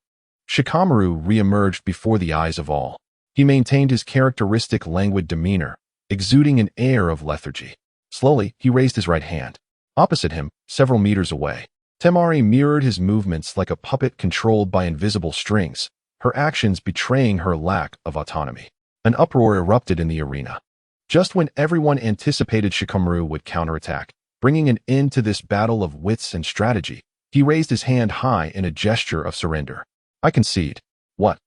Shikamaru re-emerged before the eyes of all. He maintained his characteristic languid demeanor, exuding an air of lethargy. Slowly, he raised his right hand. Opposite him, several meters away, Temari mirrored his movements like a puppet controlled by invisible strings, her actions betraying her lack of autonomy. An uproar erupted in the arena. Just when everyone anticipated Shikamaru would counterattack, bringing an end to this battle of wits and strategy, he raised his hand high in a gesture of surrender. I concede. What?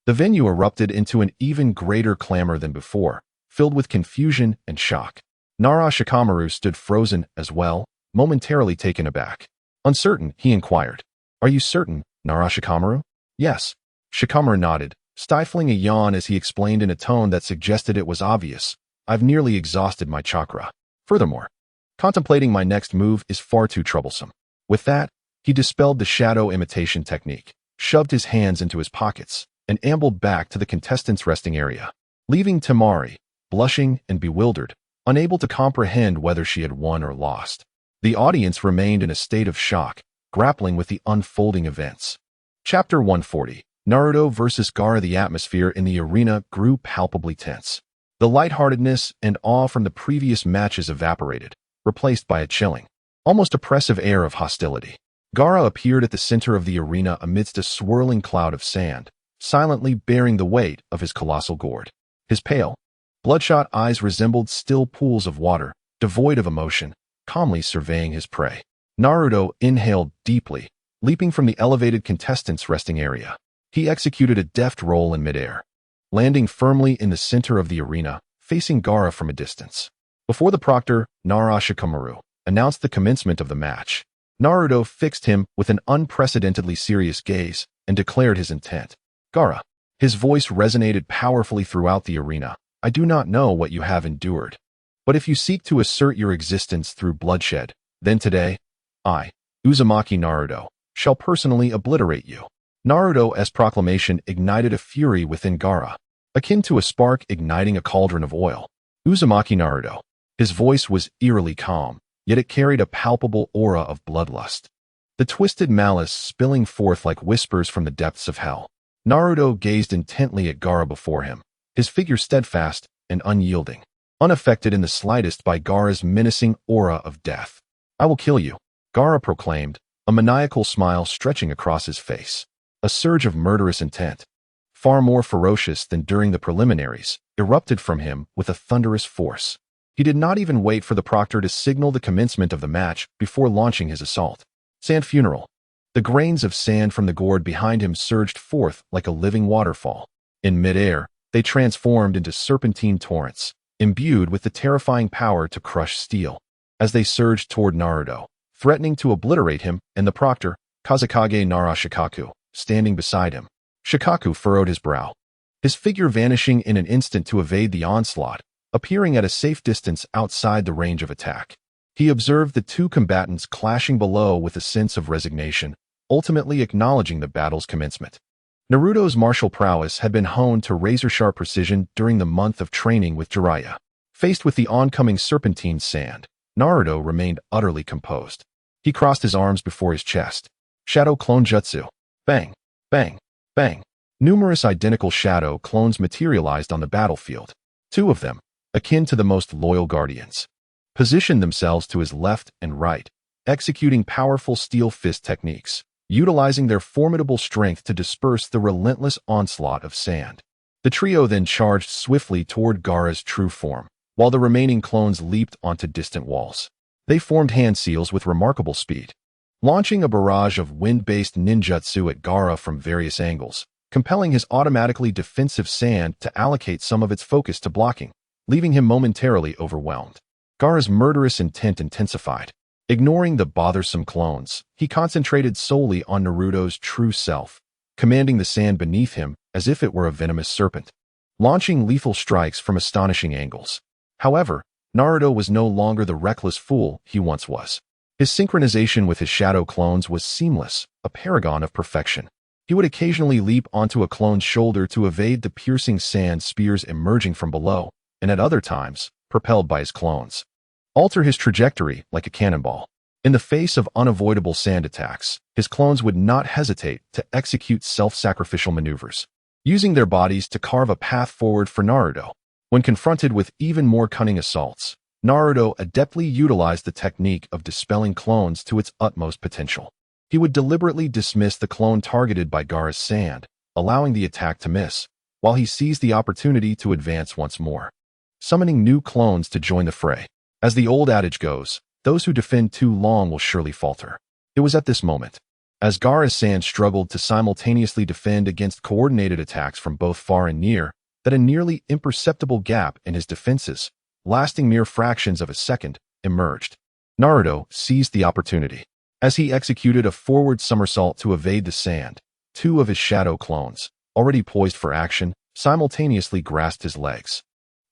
The venue erupted into an even greater clamor than before, filled with confusion and shock. Nara Shikamaru stood frozen as well, momentarily taken aback. Uncertain, he inquired. Are you certain, Nara Shikamaru? Yes. Shikamaru nodded, stifling a yawn as he explained in a tone that suggested it was obvious. I've nearly exhausted my chakra. Furthermore, contemplating my next move is far too troublesome. With that, he dispelled the shadow imitation technique, shoved his hands into his pockets, and ambled back to the contestants' resting area, leaving Temari, blushing and bewildered, unable to comprehend whether she had won or lost. The audience remained in a state of shock, grappling with the unfolding events. Chapter 140. Naruto vs. Gaara. The atmosphere in the arena grew palpably tense. The lightheartedness and awe from the previous matches evaporated, replaced by a chilling, almost oppressive air of hostility. Gaara appeared at the center of the arena amidst a swirling cloud of sand, silently bearing the weight of his colossal gourd. His pale, bloodshot eyes resembled still pools of water, devoid of emotion, calmly surveying his prey. Naruto inhaled deeply, leaping from the elevated contestants' resting area. He executed a deft roll in midair, landing firmly in the center of the arena, facing Gaara from a distance. Before the proctor, Nara Shikamaru, announced the commencement of the match. Naruto fixed him with an unprecedentedly serious gaze and declared his intent. Gaara. His voice resonated powerfully throughout the arena. I do not know what you have endured, but if you seek to assert your existence through bloodshed, then today, I, Uzumaki Naruto, shall personally obliterate you. Naruto's proclamation ignited a fury within Gaara, akin to a spark igniting a cauldron of oil. Uzumaki Naruto. His voice was eerily calm, yet it carried a palpable aura of bloodlust, the twisted malice spilling forth like whispers from the depths of hell. Naruto gazed intently at Gaara before him, his figure steadfast and unyielding, unaffected in the slightest by Gaara's menacing aura of death. I will kill you, Gaara proclaimed, a maniacal smile stretching across his face. A surge of murderous intent, far more ferocious than during the preliminaries, erupted from him with a thunderous force. He did not even wait for the proctor to signal the commencement of the match before launching his assault. Sand funeral. The grains of sand from the gourd behind him surged forth like a living waterfall. In midair, they transformed into serpentine torrents, imbued with the terrifying power to crush steel. As they surged toward Naruto, threatening to obliterate him and the proctor, Kazekage Nara Shikaku, standing beside him. Shikaku furrowed his brow, his figure vanishing in an instant to evade the onslaught, appearing at a safe distance outside the range of attack. He observed the two combatants clashing below with a sense of resignation, ultimately acknowledging the battle's commencement. Naruto's martial prowess had been honed to razor-sharp precision during the month of training with Jiraiya. Faced with the oncoming serpentine sand, Naruto remained utterly composed. He crossed his arms before his chest. Shadow clone jutsu. Bang, bang, bang. Numerous identical shadow clones materialized on the battlefield. Two of them, akin to the most loyal guardians, positioned themselves to his left and right, executing powerful steel fist techniques, utilizing their formidable strength to disperse the relentless onslaught of sand. The trio then charged swiftly toward Gaara's true form, while the remaining clones leaped onto distant walls. They formed hand seals with remarkable speed, launching a barrage of wind-based ninjutsu at Gaara from various angles, compelling his automatically defensive sand to allocate some of its focus to blocking, leaving him momentarily overwhelmed. Gaara's murderous intent intensified. Ignoring the bothersome clones, he concentrated solely on Naruto's true self, commanding the sand beneath him as if it were a venomous serpent, launching lethal strikes from astonishing angles. However, Naruto was no longer the reckless fool he once was. His synchronization with his shadow clones was seamless, a paragon of perfection. He would occasionally leap onto a clone's shoulder to evade the piercing sand spears emerging from below, and at other times, propelled by his clones, alter his trajectory like a cannonball. In the face of unavoidable sand attacks, his clones would not hesitate to execute self-sacrificial maneuvers, using their bodies to carve a path forward for Naruto. When confronted with even more cunning assaults, Naruto adeptly utilized the technique of dispelling clones to its utmost potential. He would deliberately dismiss the clone targeted by Gaara's sand, allowing the attack to miss, while he seized the opportunity to advance once more, summoning new clones to join the fray. As the old adage goes, those who defend too long will surely falter. It was at this moment, as Gaara's sand struggled to simultaneously defend against coordinated attacks from both far and near, that a nearly imperceptible gap in his defenses, lasting mere fractions of a second, emerged. Naruto seized the opportunity. As he executed a forward somersault to evade the sand, two of his shadow clones, already poised for action, simultaneously grasped his legs.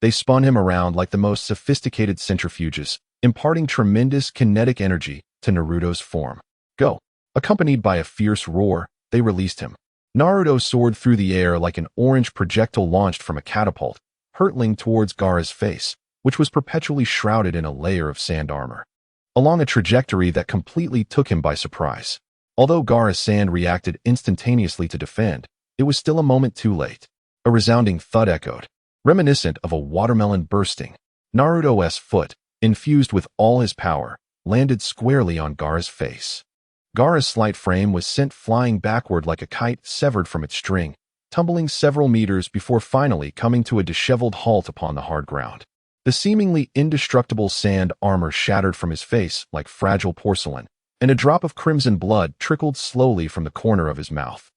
They spun him around like the most sophisticated centrifuges, imparting tremendous kinetic energy to Naruto's form. Go! Accompanied by a fierce roar, they released him. Naruto soared through the air like an orange projectile launched from a catapult, hurtling towards Gaara's face, which was perpetually shrouded in a layer of sand armor, along a trajectory that completely took him by surprise. Although Gaara's sand reacted instantaneously to defend, it was still a moment too late. A resounding thud echoed, reminiscent of a watermelon bursting. Naruto's foot, infused with all his power, landed squarely on Gaara's face. Gaara's slight frame was sent flying backward like a kite severed from its string, tumbling several meters before finally coming to a disheveled halt upon the hard ground. The seemingly indestructible sand armor shattered from his face like fragile porcelain, and a drop of crimson blood trickled slowly from the corner of his mouth.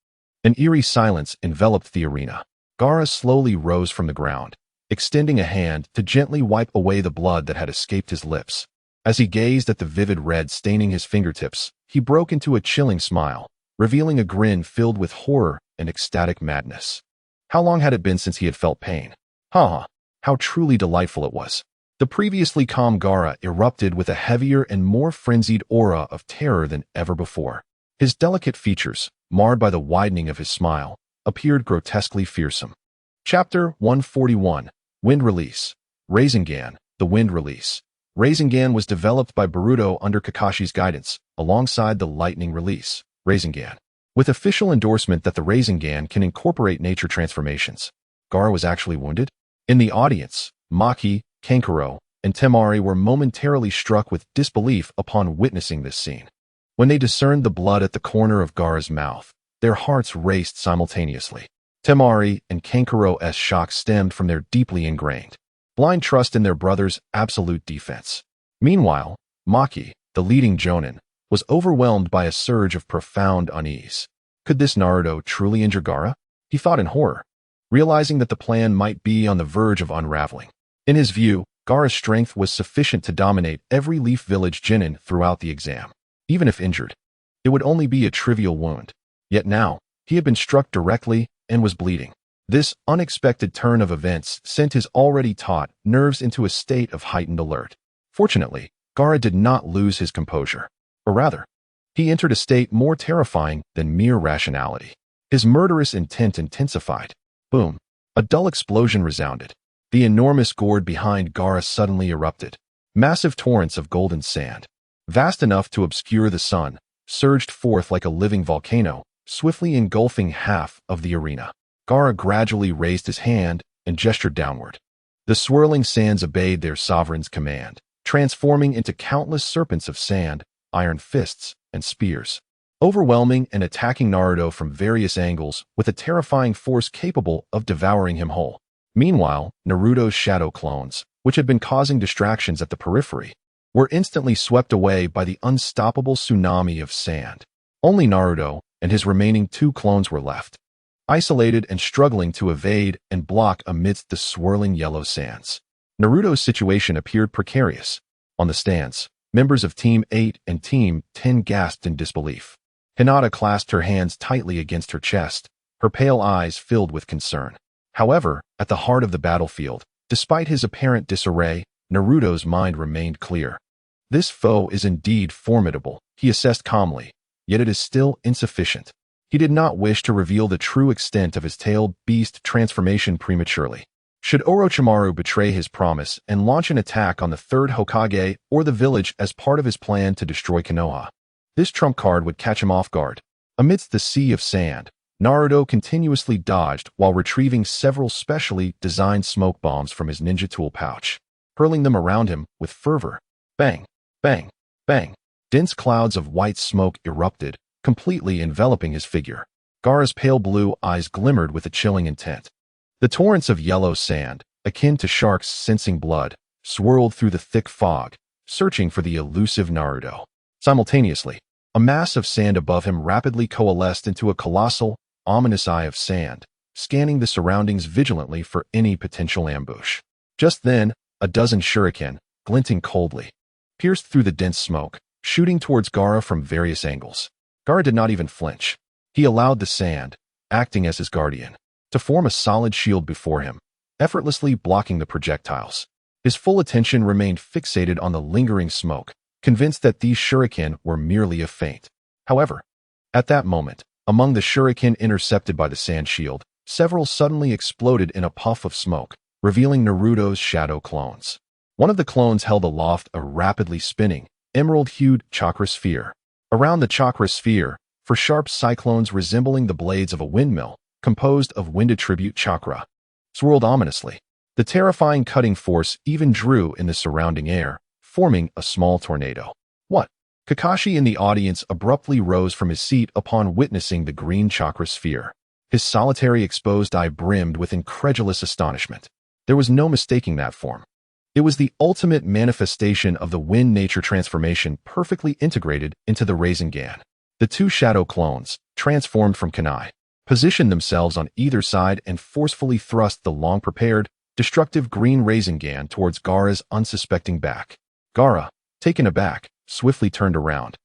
An eerie silence enveloped the arena. Gaara slowly rose from the ground, extending a hand to gently wipe away the blood that had escaped his lips. As he gazed at the vivid red staining his fingertips, he broke into a chilling smile, revealing a grin filled with horror and ecstatic madness. How long had it been since he had felt pain? Ha! How truly delightful it was. The previously calm Gaara erupted with a heavier and more frenzied aura of terror than ever before. His delicate features, marred by the widening of his smile, appeared grotesquely fearsome. Chapter 141. Wind Release. Rasengan, the Wind Release. Rasengan was developed by Boruto under Kakashi's guidance, alongside the Lightning Release, Rasengan, with official endorsement that the Rasengan can incorporate nature transformations. Gaara was actually wounded? In the audience, Maki, Kankuro, and Temari were momentarily struck with disbelief upon witnessing this scene. When they discerned the blood at the corner of Gaara's mouth, their hearts raced simultaneously. Temari and Kankuro's shock stemmed from their deeply ingrained, blind trust in their brother's absolute defense. Meanwhile, Maki, the leading jonin, was overwhelmed by a surge of profound unease. Could this Naruto truly injure Gaara? He thought in horror, realizing that the plan might be on the verge of unraveling. In his view, Gaara's strength was sufficient to dominate every Leaf Village genin throughout the exam. Even if injured, it would only be a trivial wound. Yet now, he had been struck directly and was bleeding. This unexpected turn of events sent his already taut nerves into a state of heightened alert. Fortunately, Gaara did not lose his composure. Or rather, he entered a state more terrifying than mere rationality. His murderous intent intensified. Boom. A dull explosion resounded. The enormous gourd behind Gaara suddenly erupted. Massive torrents of golden sand, vast enough to obscure the sun, surged forth like a living volcano, swiftly engulfing half of the arena. Gaara gradually raised his hand and gestured downward. The swirling sands obeyed their sovereign's command, transforming into countless serpents of sand, iron fists, and spears, overwhelming and attacking Naruto from various angles with a terrifying force capable of devouring him whole. Meanwhile, Naruto's shadow clones, which had been causing distractions at the periphery, were instantly swept away by the unstoppable tsunami of sand. Only Naruto and his remaining 2 clones were left, isolated and struggling to evade and block amidst the swirling yellow sands. Naruto's situation appeared precarious. On the stands, members of Team 8 and Team 10 gasped in disbelief. Hinata clasped her hands tightly against her chest, her pale eyes filled with concern. However, at the heart of the battlefield, despite his apparent disarray, Naruto's mind remained clear. This foe is indeed formidable, he assessed calmly, yet it is still insufficient. He did not wish to reveal the true extent of his tailed beast transformation prematurely. Should Orochimaru betray his promise and launch an attack on the 3rd Hokage or the village as part of his plan to destroy Konoha, this trump card would catch him off guard. Amidst the sea of sand, Naruto continuously dodged while retrieving several specially designed smoke bombs from his ninja tool pouch, hurling them around him with fervor. Bang, bang, bang. Dense clouds of white smoke erupted, completely enveloping his figure. Gaara's pale blue eyes glimmered with a chilling intent. The torrents of yellow sand, akin to sharks sensing blood, swirled through the thick fog, searching for the elusive Naruto. Simultaneously, a mass of sand above him rapidly coalesced into a colossal, ominous eye of sand, scanning the surroundings vigilantly for any potential ambush. Just then, a dozen shuriken, glinting coldly, pierced through the dense smoke, shooting towards Gaara from various angles. Gaara did not even flinch. He allowed the sand, acting as his guardian, to form a solid shield before him, effortlessly blocking the projectiles. His full attention remained fixated on the lingering smoke, convinced that these shuriken were merely a feint. However, at that moment, among the shuriken intercepted by the sand shield, several suddenly exploded in a puff of smoke, revealing Naruto's shadow clones. One of the clones held aloft a rapidly spinning, emerald-hued chakra sphere. Around the chakra sphere, for sharp cyclones resembling the blades of a windmill, composed of wind attribute chakra, swirled ominously. The terrifying cutting force even drew in the surrounding air, forming a small tornado. What? Kakashi in the audience abruptly rose from his seat upon witnessing the green chakra sphere. His solitary exposed eye brimmed with incredulous astonishment. There was no mistaking that form. It was the ultimate manifestation of the wind nature transformation perfectly integrated into the Rasengan. The 2 shadow clones, transformed from kunai, positioned themselves on either side and forcefully thrust the long-prepared, destructive green Rasengan towards Gaara's unsuspecting back. Gaara, taken aback, swiftly turned around,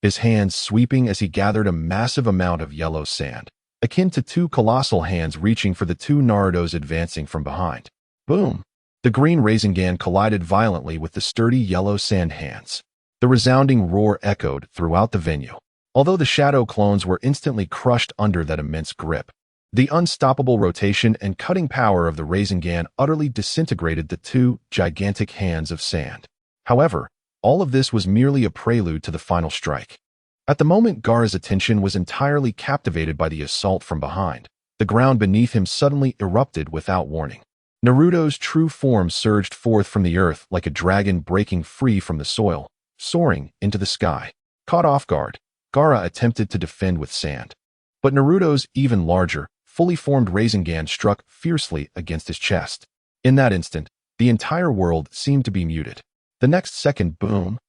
his hands sweeping as he gathered a massive amount of yellow sand, akin to 2 colossal hands reaching for the 2 Narutos advancing from behind. Boom! The green Rasengan collided violently with the sturdy yellow sand hands. The resounding roar echoed throughout the venue. Although the shadow clones were instantly crushed under that immense grip, the unstoppable rotation and cutting power of the Rasengan utterly disintegrated the 2 gigantic hands of sand. However, all of this was merely a prelude to the final strike. At the moment, Gaara's attention was entirely captivated by the assault from behind. The ground beneath him suddenly erupted without warning. Naruto's true form surged forth from the earth like a dragon breaking free from the soil, soaring into the sky. Caught off guard, Gaara attempted to defend with sand. But Naruto's even larger, fully formed Rasengan struck fiercely against his chest. In that instant, the entire world seemed to be muted. The next second, boom!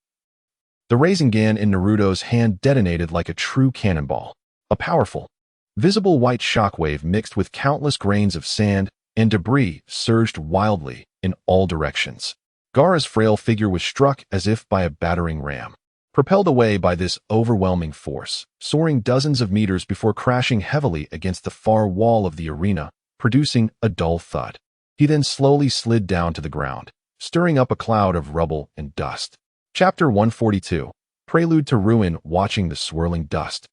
The Rasengan in Naruto's hand detonated like a true cannonball. A powerful, visible white shockwave mixed with countless grains of sand and debris surged wildly in all directions. Gaara's frail figure was struck as if by a battering ram, propelled away by this overwhelming force, soaring dozens of meters before crashing heavily against the far wall of the arena, producing a dull thud. He then slowly slid down to the ground, stirring up a cloud of rubble and dust. Chapter 142, Prelude to Ruin. Watching the swirling dust,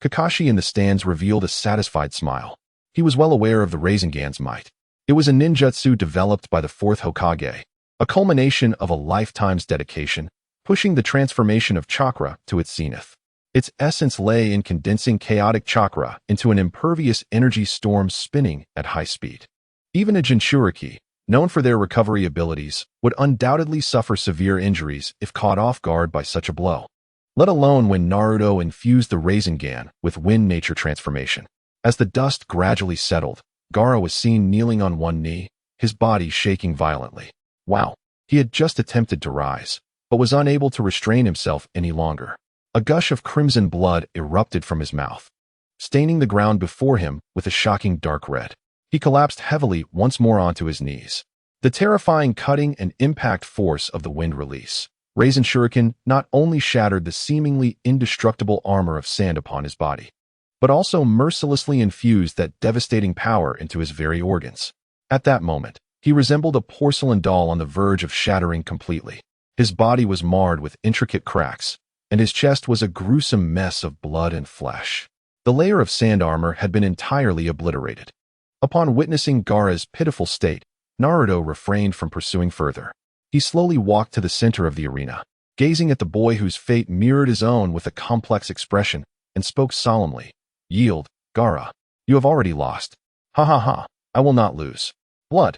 Kakashi in the stands revealed a satisfied smile. He was well aware of the Rasengan's might. It was a ninjutsu developed by the fourth Hokage, a culmination of a lifetime's dedication, pushing the transformation of chakra to its zenith. Its essence lay in condensing chaotic chakra into an impervious energy storm spinning at high speed. Even a Jinchuriki, known for their recovery abilities, would undoubtedly suffer severe injuries if caught off guard by such a blow. Let alone when Naruto infused the Rasengan with wind nature transformation. As the dust gradually settled, Gaara was seen kneeling on one knee, his body shaking violently. Wow! He had just attempted to rise, but was unable to restrain himself any longer. A gush of crimson blood erupted from his mouth, staining the ground before him with a shocking dark red. He collapsed heavily once more onto his knees. The terrifying cutting and impact force of the wind release, Rasen Shuriken, not only shattered the seemingly indestructible armor of sand upon his body, but also mercilessly infused that devastating power into his very organs. At that moment, he resembled a porcelain doll on the verge of shattering completely. His body was marred with intricate cracks, and his chest was a gruesome mess of blood and flesh. The layer of sand armor had been entirely obliterated. Upon witnessing Gaara's pitiful state, Naruto refrained from pursuing further. He slowly walked to the center of the arena, gazing at the boy whose fate mirrored his own with a complex expression, and spoke solemnly. Yield, Gaara. You have already lost. Ha ha ha, I will not lose. Blood,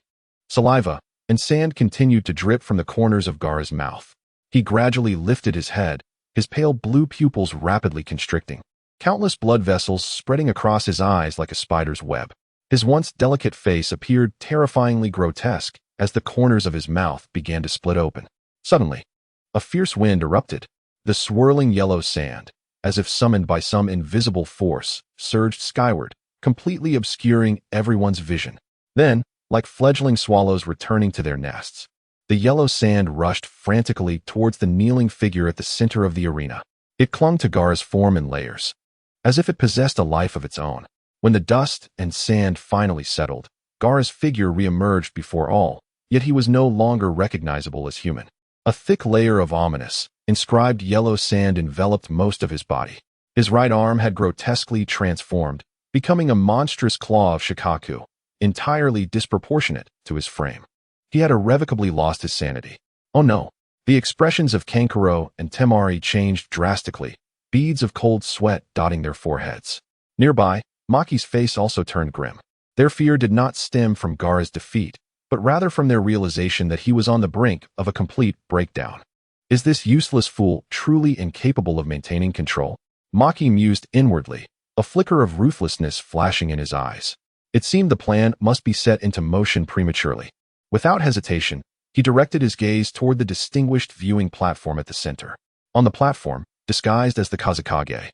saliva, and sand continued to drip from the corners of Gaara's mouth. He gradually lifted his head, his pale blue pupils rapidly constricting, countless blood vessels spreading across his eyes like a spider's web. His once delicate face appeared terrifyingly grotesque as the corners of his mouth began to split open. Suddenly, a fierce wind erupted. The swirling yellow sand, as if summoned by some invisible force, surged skyward, completely obscuring everyone's vision. Then, like fledgling swallows returning to their nests, the yellow sand rushed frantically towards the kneeling figure at the center of the arena. It clung to Gaara's form in layers, as if it possessed a life of its own. When the dust and sand finally settled, Gaara's figure re-emerged before all, yet he was no longer recognizable as human. A thick layer of ominous, inscribed yellow sand enveloped most of his body. His right arm had grotesquely transformed, becoming a monstrous claw of Shikaku, entirely disproportionate to his frame. He had irrevocably lost his sanity. Oh no! The expressions of Kankuro and Temari changed drastically, beads of cold sweat dotting their foreheads. Nearby, Maki's face also turned grim. Their fear did not stem from Gaara's defeat, but rather from their realization that he was on the brink of a complete breakdown. Is this useless fool truly incapable of maintaining control? Maki mused inwardly, a flicker of ruthlessness flashing in his eyes. It seemed the plan must be set into motion prematurely. Without hesitation, he directed his gaze toward the distinguished viewing platform at the center. On the platform, disguised as the Kazekage,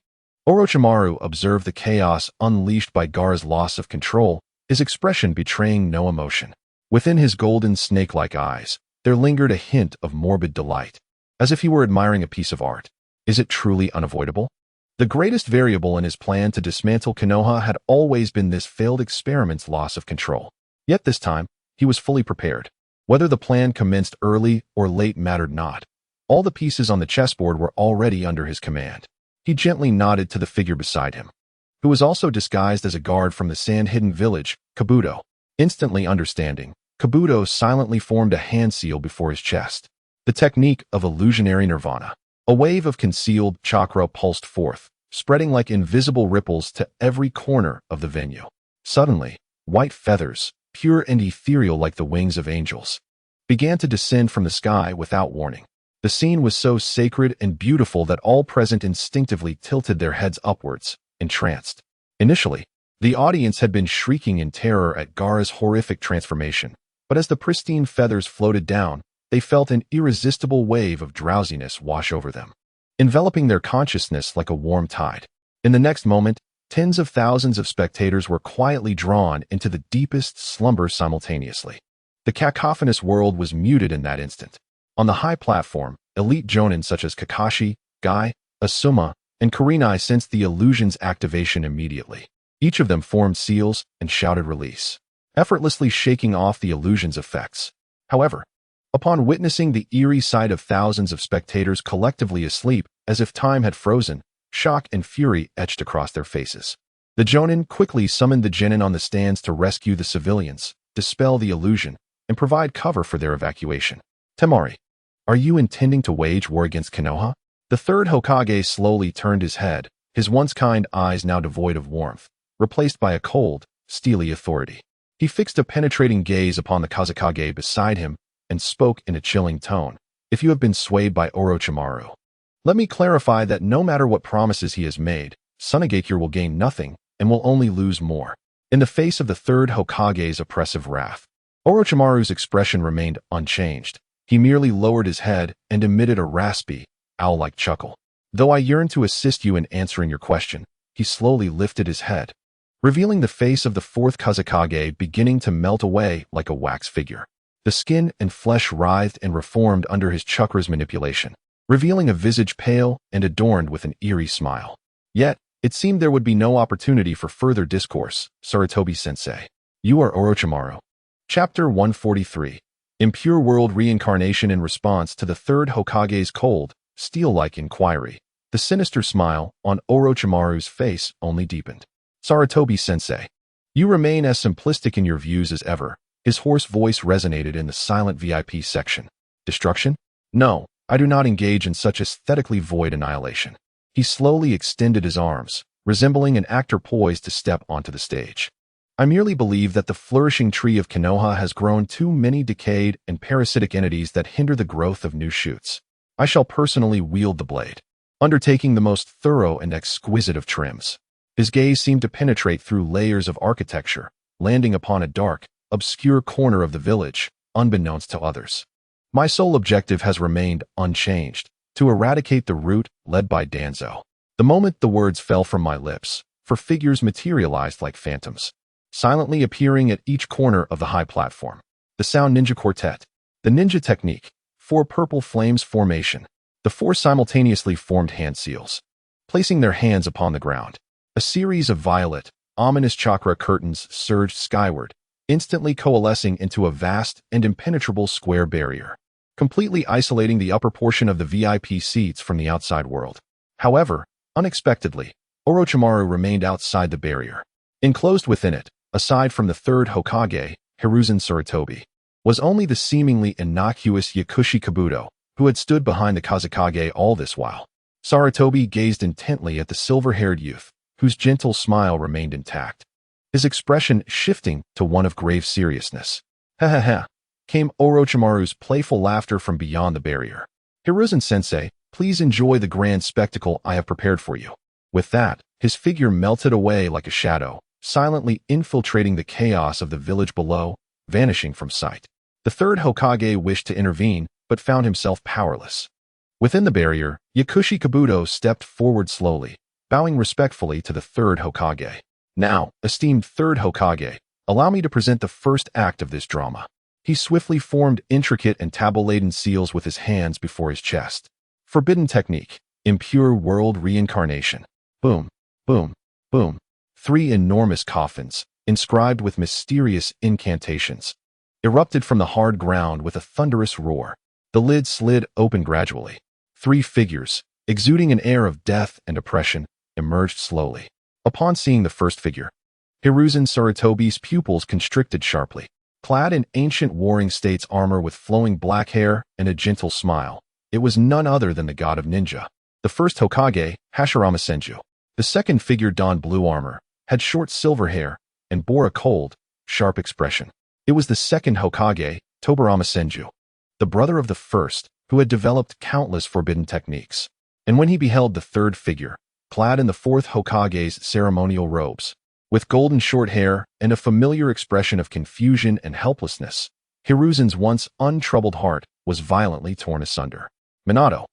Orochimaru observed the chaos unleashed by Gaara's loss of control, his expression betraying no emotion. Within his golden snake-like eyes, there lingered a hint of morbid delight, as if he were admiring a piece of art. Is it truly unavoidable? The greatest variable in his plan to dismantle Konoha had always been this failed experiment's loss of control. Yet this time, he was fully prepared. Whether the plan commenced early or late mattered not. All the pieces on the chessboard were already under his command. He gently nodded to the figure beside him, who was also disguised as a guard from the sand-hidden village, Kabuto. Instantly understanding, Kabuto silently formed a hand seal before his chest. The technique of illusionary nirvana. A wave of concealed chakra pulsed forth, spreading like invisible ripples to every corner of the venue. Suddenly, white feathers, pure and ethereal like the wings of angels, began to descend from the sky without warning. The scene was so sacred and beautiful that all present instinctively tilted their heads upwards, entranced. Initially, the audience had been shrieking in terror at Gaara's horrific transformation, but as the pristine feathers floated down, they felt an irresistible wave of drowsiness wash over them, enveloping their consciousness like a warm tide. In the next moment, tens of thousands of spectators were quietly drawn into the deepest slumber simultaneously. The cacophonous world was muted in that instant. On the high platform, elite jonin such as Kakashi, Guy, Asuma, and Kurenai sensed the illusion's activation immediately. Each of them formed seals and shouted release, effortlessly shaking off the illusion's effects. However, upon witnessing the eerie sight of thousands of spectators collectively asleep as if time had frozen, shock and fury etched across their faces. The Jonin quickly summoned the genin on the stands to rescue the civilians, dispel the illusion, and provide cover for their evacuation. Temari, are you intending to wage war against Konoha? The third Hokage slowly turned his head, his once kind eyes now devoid of warmth, replaced by a cold, steely authority. He fixed a penetrating gaze upon the Kazekage beside him and spoke in a chilling tone. If you have been swayed by Orochimaru, let me clarify that no matter what promises he has made, Tsunagakure will gain nothing and will only lose more. In the face of the third Hokage's oppressive wrath, Orochimaru's expression remained unchanged. He merely lowered his head and emitted a raspy, owl-like chuckle. Though I yearn to assist you in answering your question, he slowly lifted his head, revealing the face of the fourth Kazekage beginning to melt away like a wax figure. The skin and flesh writhed and reformed under his chakra's manipulation, revealing a visage pale and adorned with an eerie smile. Yet, it seemed there would be no opportunity for further discourse. Sarutobi-sensei, you are Orochimaru. Chapter 143. Impure World Reincarnation. In response to the third Hokage's cold, steel-like inquiry, the sinister smile on Orochimaru's face only deepened. Sarutobi-sensei, you remain as simplistic in your views as ever. His hoarse voice resonated in the silent VIP section. Destruction? No, I do not engage in such aesthetically void annihilation. He slowly extended his arms, resembling an actor poised to step onto the stage. I merely believe that the flourishing tree of Konoha has grown too many decayed and parasitic entities that hinder the growth of new shoots. I shall personally wield the blade, undertaking the most thorough and exquisite of trims. His gaze seemed to penetrate through layers of architecture, landing upon a dark, obscure corner of the village, unbeknownst to others. My sole objective has remained unchanged, to eradicate the root led by Danzo. The moment the words fell from my lips, four figures materialized like phantoms, silently appearing at each corner of the high platform. The Sound Ninja Quartet, the ninja technique, 4 purple flames formation, the 4 simultaneously formed hand seals, placing their hands upon the ground. A series of violet, ominous chakra curtains surged skyward, instantly coalescing into a vast and impenetrable square barrier, completely isolating the upper portion of the VIP seats from the outside world. However, unexpectedly, Orochimaru remained outside the barrier. Enclosed within it, aside from the third Hokage, Hiruzen Sarutobi, was only the seemingly innocuous Yakushi Kabuto, who had stood behind the Kazekage all this while. Sarutobi gazed intently at the silver-haired youth, whose gentle smile remained intact, his expression shifting to one of grave seriousness. Ha ha ha, came Orochimaru's playful laughter from beyond the barrier. Hiruzen-sensei, please enjoy the grand spectacle I have prepared for you. With that, his figure melted away like a shadow, silently infiltrating the chaos of the village below, vanishing from sight. The third Hokage wished to intervene, but found himself powerless. Within the barrier, Yakushi Kabuto stepped forward slowly, bowing respectfully to the third Hokage. Now, esteemed third Hokage, allow me to present the first act of this drama. He swiftly formed intricate and taboo-laden seals with his hands before his chest. Forbidden technique, impure world reincarnation. Boom, boom, boom. 3 enormous coffins, inscribed with mysterious incantations, erupted from the hard ground with a thunderous roar. The lid slid open gradually. 3 figures, exuding an air of death and oppression, emerged slowly. Upon seeing the first figure, Hiruzen Sarutobi's pupils constricted sharply. Clad in ancient warring state's armor with flowing black hair and a gentle smile, it was none other than the god of ninja, the first Hokage, Hashirama Senju. The second figure donned blue armor, had short silver hair, and bore a cold, sharp expression. It was the second Hokage, Tobirama Senju, the brother of the first, who had developed countless forbidden techniques. And when he beheld the third figure, clad in the fourth Hokage's ceremonial robes, with golden short hair and a familiar expression of confusion and helplessness, Hiruzen's once untroubled heart was violently torn asunder. Minato.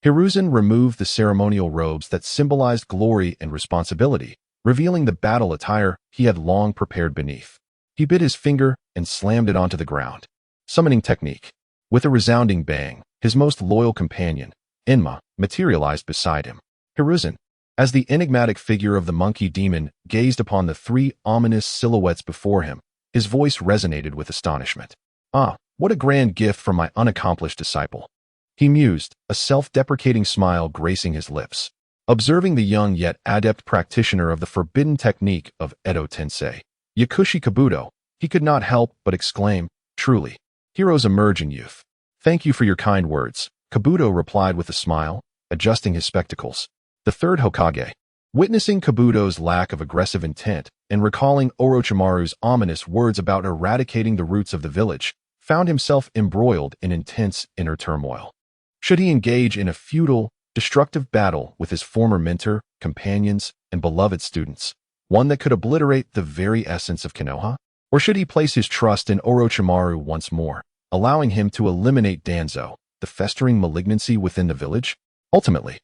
Hiruzen removed the ceremonial robes that symbolized glory and responsibility, revealing the battle attire he had long prepared beneath. He bit his finger and slammed it onto the ground. Summoning technique. With a resounding bang, his most loyal companion, Enma, materialized beside him. Hiruzen, as the enigmatic figure of the monkey demon gazed upon the 3 ominous silhouettes before him, his voice resonated with astonishment. Ah, what a grand gift from my unaccomplished disciple. He mused, a self-deprecating smile gracing his lips. Observing the young yet adept practitioner of the forbidden technique of Edo Tensei, Yakushi Kabuto, he could not help but exclaim, "Truly, heroes emerge in youth." "Thank you for your kind words," Kabuto replied with a smile, adjusting his spectacles. The third Hokage, witnessing Kabuto's lack of aggressive intent and recalling Orochimaru's ominous words about eradicating the roots of the village, found himself embroiled in intense inner turmoil. Should he engage in a futile, destructive battle with his former mentor, companions, and beloved students, one that could obliterate the very essence of Konoha? Or should he place his trust in Orochimaru once more, allowing him to eliminate Danzo, the festering malignancy within the village? Ultimately,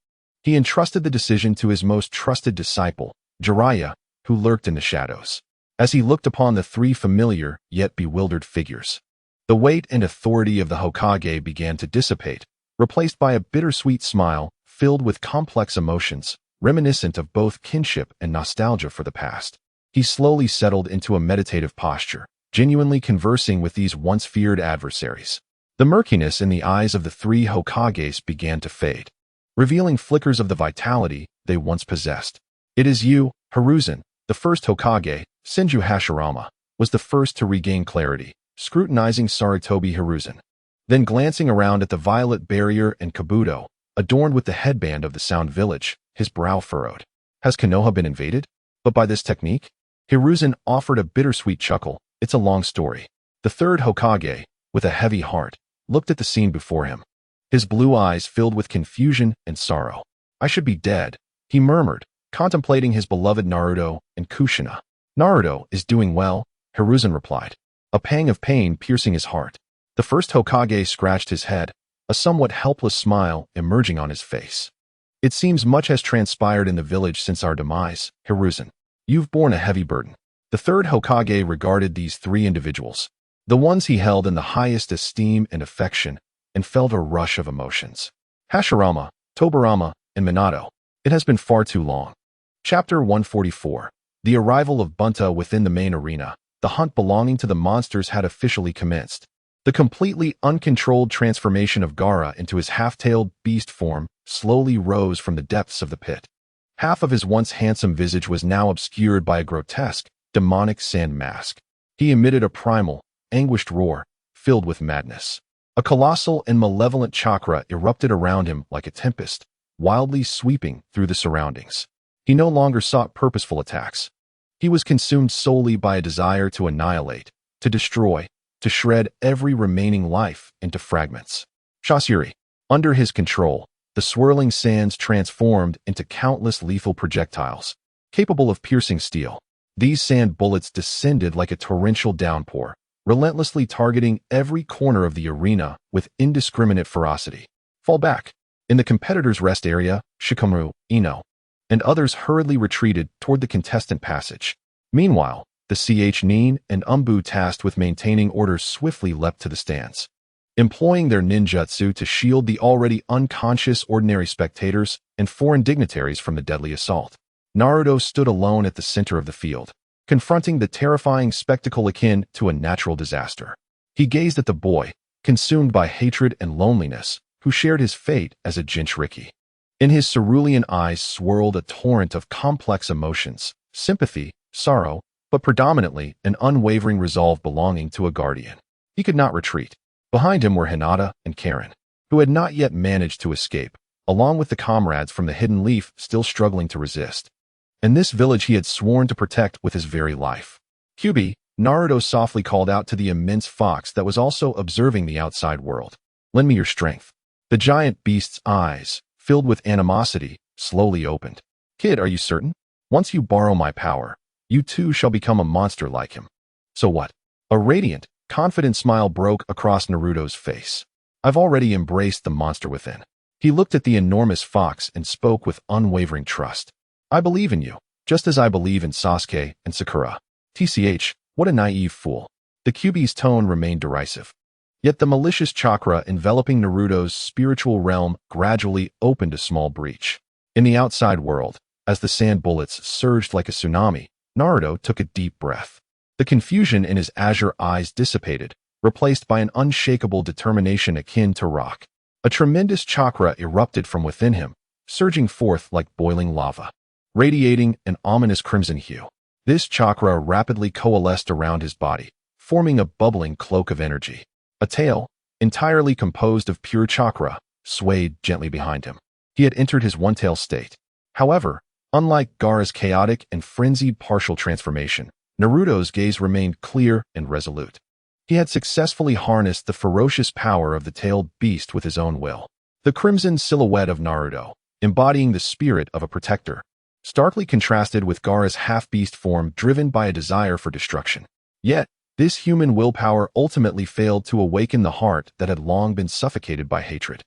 he entrusted the decision to his most trusted disciple, Jiraiya, who lurked in the shadows. As he looked upon the three familiar yet bewildered figures, the weight and authority of the Hokage began to dissipate, replaced by a bittersweet smile filled with complex emotions, reminiscent of both kinship and nostalgia for the past. He slowly settled into a meditative posture, genuinely conversing with these once feared adversaries. The murkiness in the eyes of the three Hokages began to fade, revealing flickers of the vitality they once possessed. "It is you, Hiruzen," the first Hokage, Senju Hashirama, was the first to regain clarity, scrutinizing Sarutobi Hiruzen. Then glancing around at the violet barrier and Kabuto, adorned with the headband of the Sound Village, his brow furrowed. Has Konoha been invaded? But by this technique? Hiruzen offered a bittersweet chuckle. "It's a long story." The third Hokage, with a heavy heart, looked at the scene before him, his blue eyes filled with confusion and sorrow. "I should be dead," he murmured, contemplating his beloved Naruto and Kushina. "Naruto is doing well," Hiruzen replied, a pang of pain piercing his heart. The first Hokage scratched his head, a somewhat helpless smile emerging on his face. "It seems much has transpired in the village since our demise, Hiruzen. You've borne a heavy burden." The third Hokage regarded these three individuals, the ones he held in the highest esteem and affection, and felt a rush of emotions. "Hashirama, Tobirama, and Minato. It has been far too long." Chapter 144. The arrival of Bunta within the main arena. The hunt belonging to the monsters had officially commenced. The completely uncontrolled transformation of Gaara into his half-tailed beast form slowly rose from the depths of the pit. Half of his once handsome visage was now obscured by a grotesque, demonic sand mask. He emitted a primal, anguished roar, filled with madness. A colossal and malevolent chakra erupted around him like a tempest, wildly sweeping through the surroundings. He no longer sought purposeful attacks. He was consumed solely by a desire to annihilate, to destroy, to shred every remaining life into fragments. Chaussuri. Under his control, the swirling sands transformed into countless lethal projectiles, capable of piercing steel. These sand bullets descended like a torrential downpour, relentlessly targeting every corner of the arena with indiscriminate ferocity. "Fall back." In the competitor's rest area, Shikamaru, Ino, and others hurriedly retreated toward the contestant passage. Meanwhile, the Nin and Umbu tasked with maintaining order swiftly leapt to the stands. Employing their ninjutsu to shield the already unconscious ordinary spectators and foreign dignitaries from the deadly assault, Naruto stood alone at the center of the field, confronting the terrifying spectacle akin to a natural disaster. He gazed at the boy, consumed by hatred and loneliness, who shared his fate as a Jinchuriki. In his cerulean eyes swirled a torrent of complex emotions, sympathy, sorrow, but predominantly an unwavering resolve belonging to a guardian. He could not retreat. Behind him were Hinata and Karen, who had not yet managed to escape, along with the comrades from the Hidden Leaf still struggling to resist. And this village he had sworn to protect with his very life. "Kyubi," Naruto softly called out to the immense fox that was also observing the outside world. "Lend me your strength." The giant beast's eyes, filled with animosity, slowly opened. "Kid, are you certain? Once you borrow my power, you too shall become a monster like him." "So what?" A radiant, confident smile broke across Naruto's face. "I've already embraced the monster within." He looked at the enormous fox and spoke with unwavering trust. "I believe in you, just as I believe in Sasuke and Sakura." TCH, what a naive fool. The Kyubi's tone remained derisive. Yet the malicious chakra enveloping Naruto's spiritual realm gradually opened a small breach. In the outside world, as the sand bullets surged like a tsunami, Naruto took a deep breath. The confusion in his azure eyes dissipated, replaced by an unshakable determination akin to rock. A tremendous chakra erupted from within him, surging forth like boiling lava, radiating an ominous crimson hue. This chakra rapidly coalesced around his body, forming a bubbling cloak of energy. A tail, entirely composed of pure chakra, swayed gently behind him. He had entered his one-tail state. However, unlike Gaara's chaotic and frenzied partial transformation, Naruto's gaze remained clear and resolute. He had successfully harnessed the ferocious power of the tailed beast with his own will. The crimson silhouette of Naruto, embodying the spirit of a protector, starkly contrasted with Gaara's half-beast form driven by a desire for destruction. Yet, this human willpower ultimately failed to awaken the heart that had long been suffocated by hatred.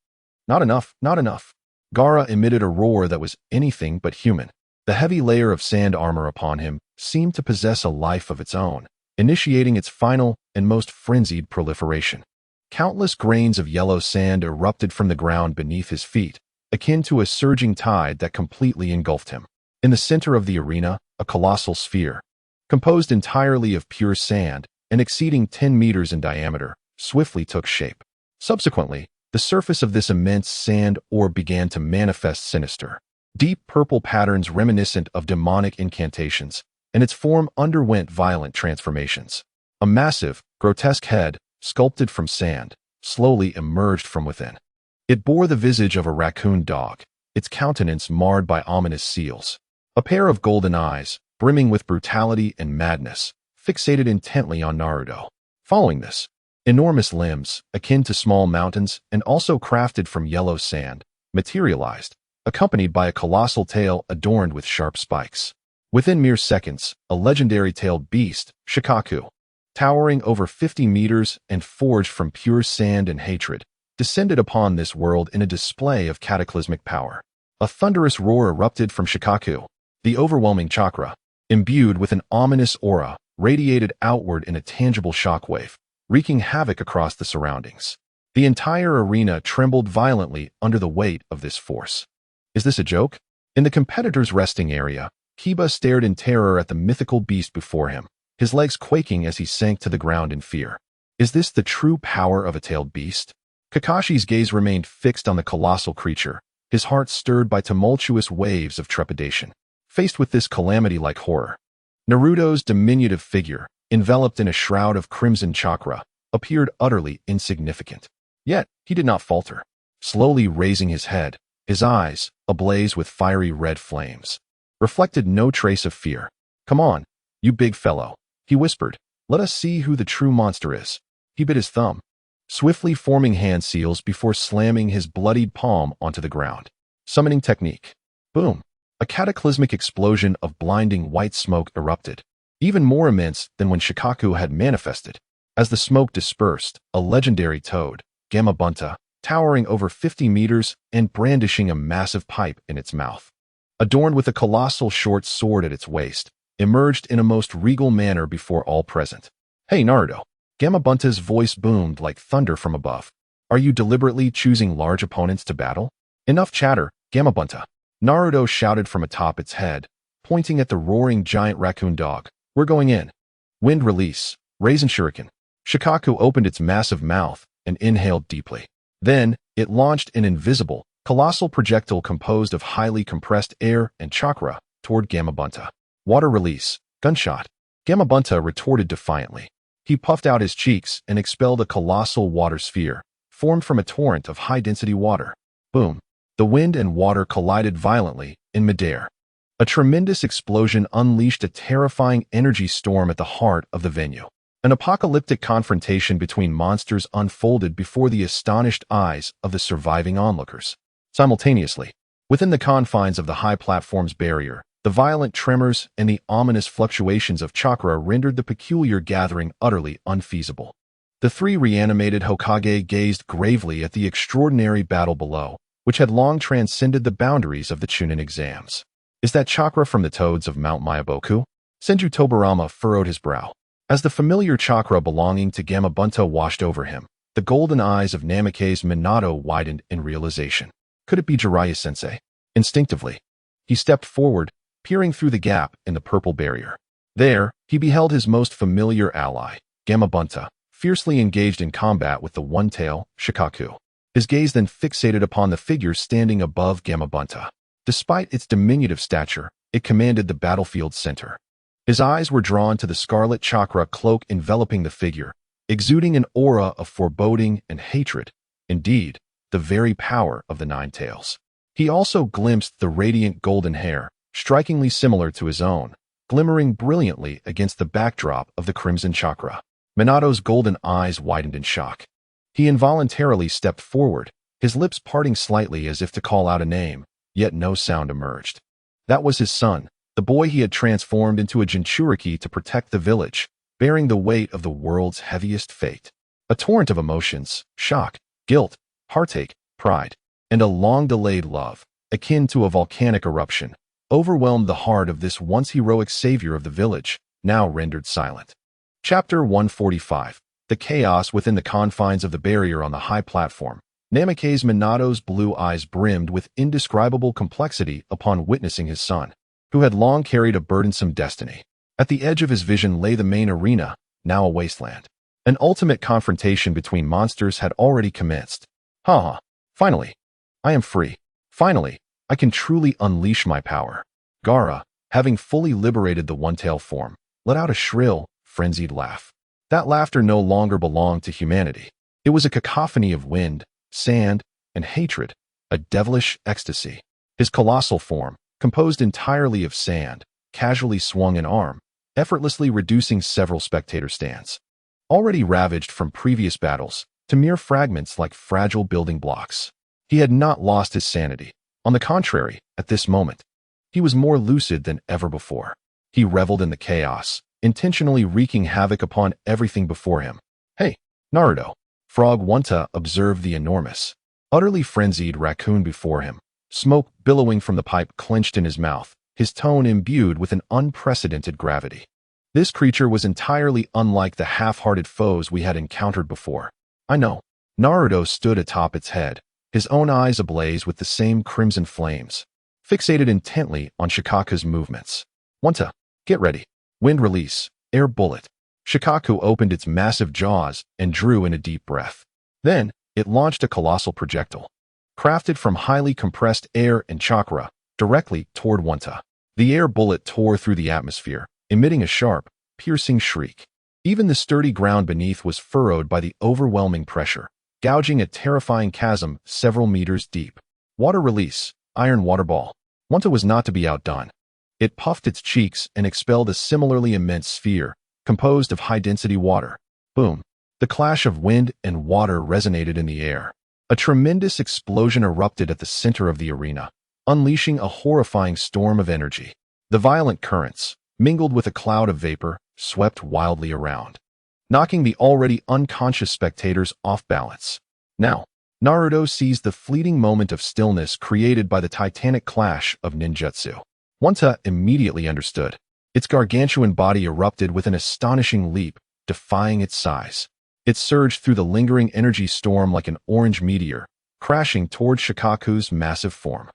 Not enough, not enough. Gaara emitted a roar that was anything but human. The heavy layer of sand armor upon him seemed to possess a life of its own, initiating its final and most frenzied proliferation. Countless grains of yellow sand erupted from the ground beneath his feet, akin to a surging tide that completely engulfed him. In the center of the arena, a colossal sphere, composed entirely of pure sand and exceeding 10 meters in diameter, swiftly took shape. Subsequently, the surface of this immense sand orb began to manifest sinister, deep purple patterns reminiscent of demonic incantations, and its form underwent violent transformations. A massive, grotesque head, sculpted from sand, slowly emerged from within. It bore the visage of a raccoon dog, its countenance marred by ominous seals. A pair of golden eyes, brimming with brutality and madness, fixated intently on Naruto. Following this, enormous limbs, akin to small mountains and also crafted from yellow sand, materialized, accompanied by a colossal tail adorned with sharp spikes. Within mere seconds, a legendary tailed beast, Shikaku, towering over 50 meters and forged from pure sand and hatred, descended upon this world in a display of cataclysmic power. A thunderous roar erupted from Shikaku. The overwhelming chakra, imbued with an ominous aura, radiated outward in a tangible shockwave, wreaking havoc across the surroundings. The entire arena trembled violently under the weight of this force. Is this a joke? In the competitor's resting area, Kiba stared in terror at the mythical beast before him, his legs quaking as he sank to the ground in fear. Is this the true power of a tailed beast? Kakashi's gaze remained fixed on the colossal creature, his heart stirred by tumultuous waves of trepidation. Faced with this calamity-like horror, Naruto's diminutive figure, enveloped in a shroud of crimson chakra, appeared utterly insignificant. Yet, he did not falter. Slowly raising his head, his eyes, ablaze with fiery red flames, reflected no trace of fear. "Come on, you big fellow," he whispered. "Let us see who the true monster is." He bit his thumb, swiftly forming hand seals before slamming his bloodied palm onto the ground. Summoning technique. Boom. A cataclysmic explosion of blinding white smoke erupted, even more immense than when Shikaku had manifested. As the smoke dispersed, a legendary toad, Gamabunta, towering over 50 meters and brandishing a massive pipe in its mouth, adorned with a colossal short sword at its waist, emerged in a most regal manner before all present. "Hey, Naruto." Gamabunta's voice boomed like thunder from above. "Are you deliberately choosing large opponents to battle?" "Enough chatter, Gamabunta," Naruto shouted from atop its head, pointing at the roaring giant raccoon dog. "We're going in." Wind release, Raisin Shuriken. Shikaku opened its massive mouth and inhaled deeply. Then, it launched an invisible, colossal projectile composed of highly compressed air and chakra toward Gamabunta. Water release, Gunshot. Gamabunta retorted defiantly. He puffed out his cheeks and expelled a colossal water sphere, formed from a torrent of high-density water. Boom. The wind and water collided violently in midair. A tremendous explosion unleashed a terrifying energy storm at the heart of the venue. An apocalyptic confrontation between monsters unfolded before the astonished eyes of the surviving onlookers. Simultaneously, within the confines of the high platform's barrier, the violent tremors and the ominous fluctuations of chakra rendered the peculiar gathering utterly unfeasible. The three reanimated Hokage gazed gravely at the extraordinary battle below, which had long transcended the boundaries of the Chunin exams. "Is that chakra from the toads of Mount Myaboku?" Senju Tobarama furrowed his brow. As the familiar chakra belonging to Gamabunta washed over him, the golden eyes of Namake's Minato widened in realization. Could it be Jiraiya-sensei? Instinctively, he stepped forward, peering through the gap in the purple barrier. There, he beheld his most familiar ally, Gamabunta, fiercely engaged in combat with the one-tail, Shikaku. His gaze then fixated upon the figure standing above Gamabunta. Despite its diminutive stature, it commanded the battlefield's center. His eyes were drawn to the scarlet chakra cloak enveloping the figure, exuding an aura of foreboding and hatred. Indeed, the very power of the Nine Tails. He also glimpsed the radiant golden hair, strikingly similar to his own, glimmering brilliantly against the backdrop of the crimson chakra. Minato's golden eyes widened in shock. He involuntarily stepped forward, his lips parting slightly as if to call out a name, yet no sound emerged. That was his son, the boy he had transformed into a Jinchuriki to protect the village, bearing the weight of the world's heaviest fate. A torrent of emotions, shock, guilt, heartache, pride, and a long-delayed love, akin to a volcanic eruption, overwhelmed the heart of this once heroic savior of the village, now rendered silent. Chapter 145. The chaos within the confines of the barrier on the high platform. Namake's Minato's blue eyes brimmed with indescribable complexity upon witnessing his son, who had long carried a burdensome destiny. At the edge of his vision lay the main arena, now a wasteland. An ultimate confrontation between monsters had already commenced. Ha! Finally! I am free. Finally, I can truly unleash my power. Gaara, having fully liberated the one-tail form, let out a shrill, frenzied laugh. That laughter no longer belonged to humanity. It was a cacophony of wind, sand, and hatred, a devilish ecstasy. His colossal form, composed entirely of sand, casually swung an arm, effortlessly reducing several spectator stands. Already ravaged from previous battles, to mere fragments like fragile building blocks. He had not lost his sanity. On the contrary, at this moment, he was more lucid than ever before. He reveled in the chaos, intentionally wreaking havoc upon everything before him. Hey, Naruto! Frog Wanta observed the enormous, utterly frenzied raccoon before him, smoke billowing from the pipe clenched in his mouth, his tone imbued with an unprecedented gravity. This creature was entirely unlike the half-hearted foes we had encountered before. I know. Naruto stood atop its head, his own eyes ablaze with the same crimson flames, fixated intently on Shikaku's movements. Wanta, get ready. Wind release, air bullet. Shikaku opened its massive jaws and drew in a deep breath. Then, it launched a colossal projectile, crafted from highly compressed air and chakra, directly toward Wanta. The air bullet tore through the atmosphere, emitting a sharp, piercing shriek. Even the sturdy ground beneath was furrowed by the overwhelming pressure, gouging a terrifying chasm several meters deep. Water release, iron water ball. Wanta was not to be outdone. It puffed its cheeks and expelled a similarly immense sphere, composed of high-density water. Boom! The clash of wind and water resonated in the air. A tremendous explosion erupted at the center of the arena, unleashing a horrifying storm of energy. The violent currents, mingled with a cloud of vapor, swept wildly around, knocking the already unconscious spectators off balance. Now, Naruto seized the fleeting moment of stillness created by the titanic clash of ninjutsu. Wanta immediately understood. Its gargantuan body erupted with an astonishing leap, defying its size. It surged through the lingering energy storm like an orange meteor, crashing toward Shikaku's massive form.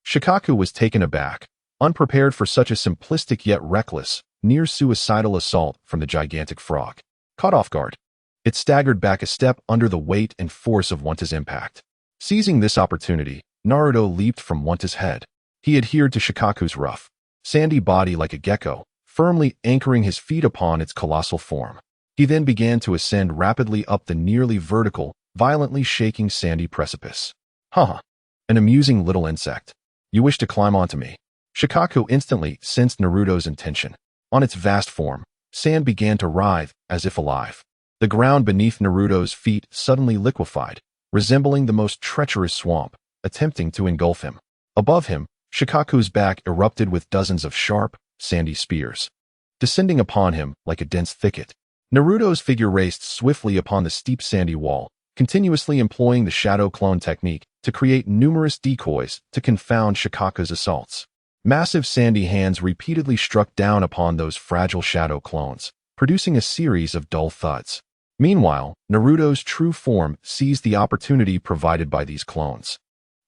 Shikaku was taken aback, unprepared for such a simplistic yet reckless, near-suicidal assault from the gigantic frog. Caught off guard, it staggered back a step under the weight and force of Wanta's impact. Seizing this opportunity, Naruto leaped from Wanta's head. He adhered to Shikaku's rough, sandy body like a gecko, firmly anchoring his feet upon its colossal form. He then began to ascend rapidly up the nearly vertical, violently shaking sandy precipice. Haha, an amusing little insect. You wish to climb onto me. Shikaku instantly sensed Naruto's intention. On its vast form, sand began to writhe, as if alive. The ground beneath Naruto's feet suddenly liquefied, resembling the most treacherous swamp, attempting to engulf him. Above him, Shikaku's back erupted with dozens of sharp, sandy spears, descending upon him like a dense thicket. Naruto's figure raced swiftly upon the steep sandy wall, continuously employing the shadow clone technique to create numerous decoys to confound Shikaku's assaults. Massive sandy hands repeatedly struck down upon those fragile shadow clones, producing a series of dull thuds. Meanwhile, Naruto's true form seized the opportunity provided by these clones.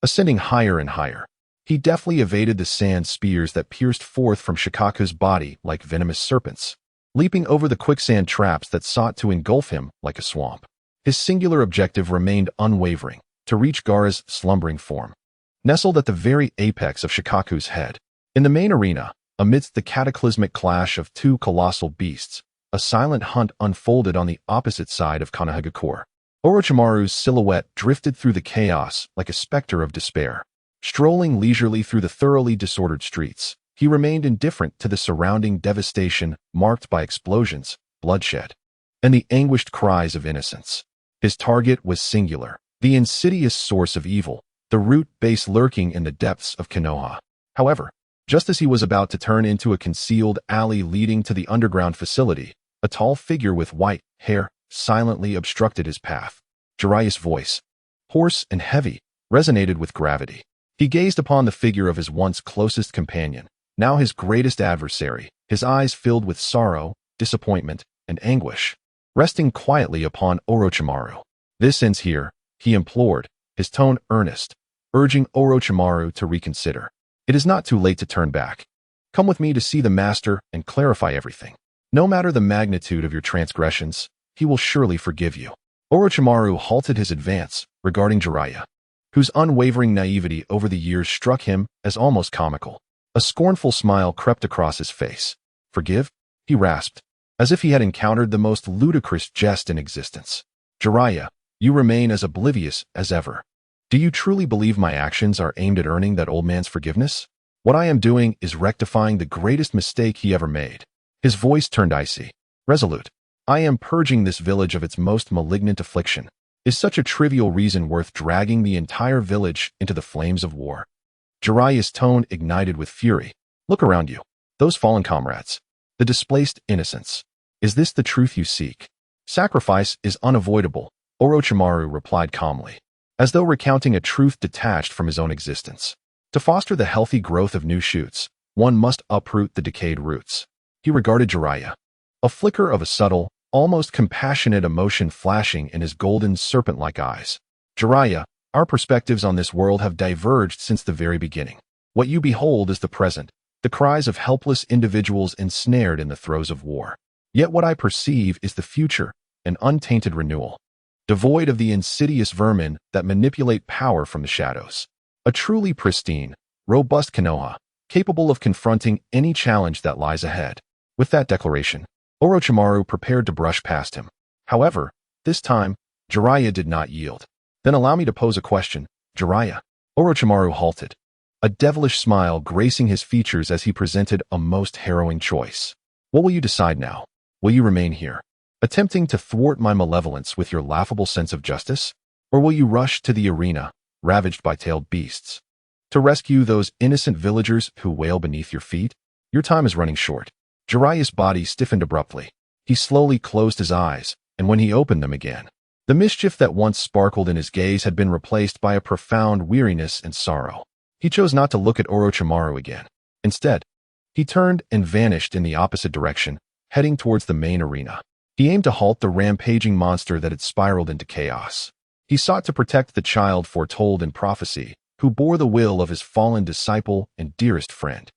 Ascending higher and higher, he deftly evaded the sand spears that pierced forth from Shikaku's body like venomous serpents, leaping over the quicksand traps that sought to engulf him like a swamp. His singular objective remained unwavering, to reach Gaara's slumbering form, nestled at the very apex of Shikaku's head. In the main arena, amidst the cataclysmic clash of two colossal beasts, a silent hunt unfolded on the opposite side of Konohagakure. Orochimaru's silhouette drifted through the chaos like a specter of despair. Strolling leisurely through the thoroughly disordered streets, he remained indifferent to the surrounding devastation marked by explosions, bloodshed, and the anguished cries of innocents. His target was singular, the insidious source of evil, the root base lurking in the depths of Konoha. However, just as he was about to turn into a concealed alley leading to the underground facility, a tall figure with white hair silently obstructed his path. Jiraiya's voice, hoarse and heavy, resonated with gravity. He gazed upon the figure of his once closest companion, now his greatest adversary, his eyes filled with sorrow, disappointment, and anguish, resting quietly upon Orochimaru. "This ends here," he implored, his tone earnest, urging Orochimaru to reconsider. "It is not too late to turn back. Come with me to see the master and clarify everything. No matter the magnitude of your transgressions, he will surely forgive you." Orochimaru halted his advance, regarding Jiraiya, whose unwavering naivety over the years struck him as almost comical. A scornful smile crept across his face. "Forgive?" he rasped, as if he had encountered the most ludicrous jest in existence. "Jiraiya, you remain as oblivious as ever. Do you truly believe my actions are aimed at earning that old man's forgiveness? What I am doing is rectifying the greatest mistake he ever made." His voice turned icy, resolute. "I am purging this village of its most malignant affliction. Is such a trivial reason worth dragging the entire village into the flames of war?" Jiraiya's tone ignited with fury. "Look around you. Those fallen comrades. The displaced innocents. Is this the truth you seek?" "Sacrifice is unavoidable," Orochimaru replied calmly, as though recounting a truth detached from his own existence. "To foster the healthy growth of new shoots, one must uproot the decayed roots." He regarded Jiraiya, a flicker of a subtle, almost compassionate emotion flashing in his golden serpent-like eyes. "Jiraiya, our perspectives on this world have diverged since the very beginning. What you behold is the present, the cries of helpless individuals ensnared in the throes of war. Yet what I perceive is the future, an untainted renewal, devoid of the insidious vermin that manipulate power from the shadows. A truly pristine, robust Konoha, capable of confronting any challenge that lies ahead." With that declaration, Orochimaru prepared to brush past him. However, this time, Jiraiya did not yield. "Then allow me to pose a question, Jiraiya." Orochimaru halted, a devilish smile gracing his features as he presented a most harrowing choice. "What will you decide now? Will you remain here, attempting to thwart my malevolence with your laughable sense of justice? Or will you rush to the arena, ravaged by tailed beasts, to rescue those innocent villagers who wail beneath your feet? Your time is running short." Jiraiya's body stiffened abruptly. He slowly closed his eyes, and when he opened them again, the mischief that once sparkled in his gaze had been replaced by a profound weariness and sorrow. He chose not to look at Orochimaru again. Instead, he turned and vanished in the opposite direction, heading towards the main arena. He aimed to halt the rampaging monster that had spiraled into chaos. He sought to protect the child foretold in prophecy, who bore the will of his fallen disciple and dearest friend.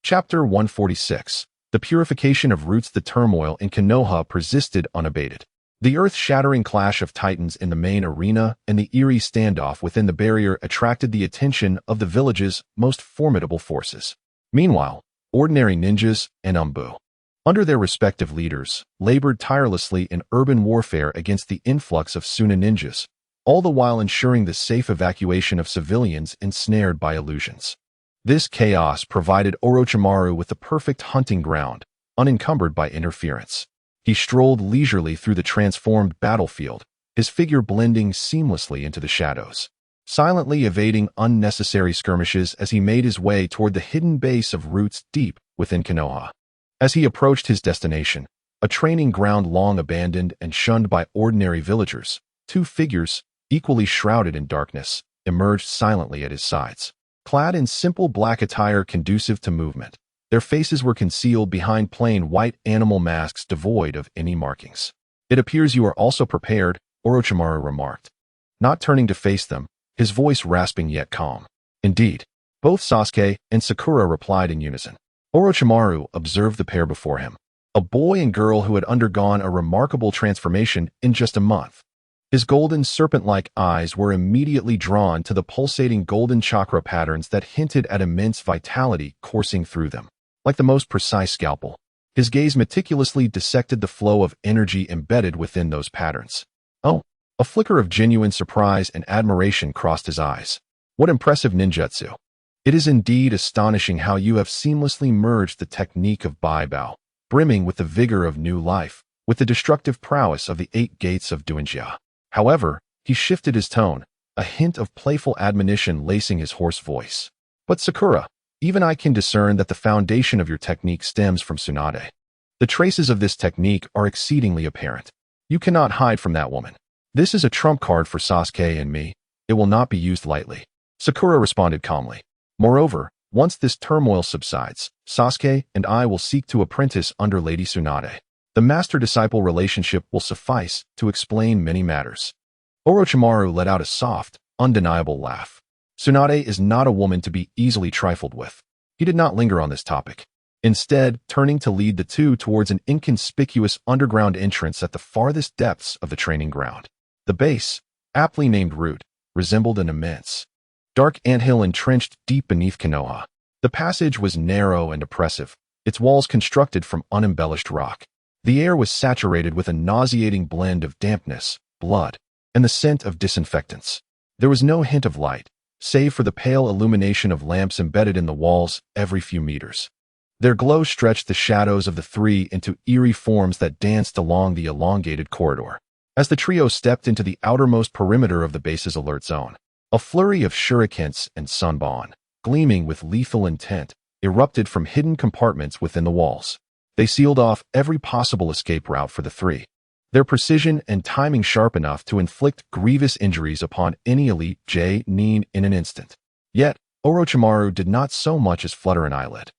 Chapter 146. The purification of roots. The turmoil in Konoha persisted unabated. The earth-shattering clash of titans in the main arena and the eerie standoff within the barrier attracted the attention of the village's most formidable forces. Meanwhile, ordinary ninjas and Umbu, under their respective leaders, labored tirelessly in urban warfare against the influx of Suna ninjas, all the while ensuring the safe evacuation of civilians ensnared by illusions. This chaos provided Orochimaru with the perfect hunting ground, unencumbered by interference. He strolled leisurely through the transformed battlefield, his figure blending seamlessly into the shadows, silently evading unnecessary skirmishes as he made his way toward the hidden base of roots deep within Konoha. As he approached his destination, a training ground long abandoned and shunned by ordinary villagers, two figures, equally shrouded in darkness, emerged silently at his sides. Clad in simple black attire conducive to movement, their faces were concealed behind plain white animal masks devoid of any markings. "It appears you are also prepared," Orochimaru remarked, not turning to face them, his voice rasping yet calm. "Indeed." Both Sasuke and Sakura replied in unison. Orochimaru observed the pair before him, a boy and girl who had undergone a remarkable transformation in just a month. His golden serpent-like eyes were immediately drawn to the pulsating golden chakra patterns that hinted at immense vitality coursing through them. Like the most precise scalpel, his gaze meticulously dissected the flow of energy embedded within those patterns. Oh, a flicker of genuine surprise and admiration crossed his eyes. What impressive ninjutsu! It is indeed astonishing how you have seamlessly merged the technique of Baibao, brimming with the vigor of new life, with the destructive prowess of the 8 gates of Duanjia. However, he shifted his tone, a hint of playful admonition lacing his hoarse voice. But Sakura, even I can discern that the foundation of your technique stems from Tsunade. The traces of this technique are exceedingly apparent. You cannot hide from that woman. This is a trump card for Sasuke and me. It will not be used lightly. Sakura responded calmly. Moreover, once this turmoil subsides, Sasuke and I will seek to apprentice under Lady Tsunade. The master-disciple relationship will suffice to explain many matters. Orochimaru let out a soft, undeniable laugh. Tsunade is not a woman to be easily trifled with. He did not linger on this topic. Instead, turning to lead the two towards an inconspicuous underground entrance at the farthest depths of the training ground. The base, aptly named Root, resembled an immense, dark anthill entrenched deep beneath Konoha. The passage was narrow and oppressive, its walls constructed from unembellished rock. The air was saturated with a nauseating blend of dampness, blood, and the scent of disinfectants. There was no hint of light, save for the pale illumination of lamps embedded in the walls every few meters. Their glow stretched the shadows of the three into eerie forms that danced along the elongated corridor. As the trio stepped into the outermost perimeter of the base's alert zone, a flurry of shurikens and sunbon, gleaming with lethal intent, erupted from hidden compartments within the walls. They sealed off every possible escape route for the three, their precision and timing sharp enough to inflict grievous injuries upon any elite J-nin in an instant. Yet, Orochimaru did not so much as flutter an eyelid.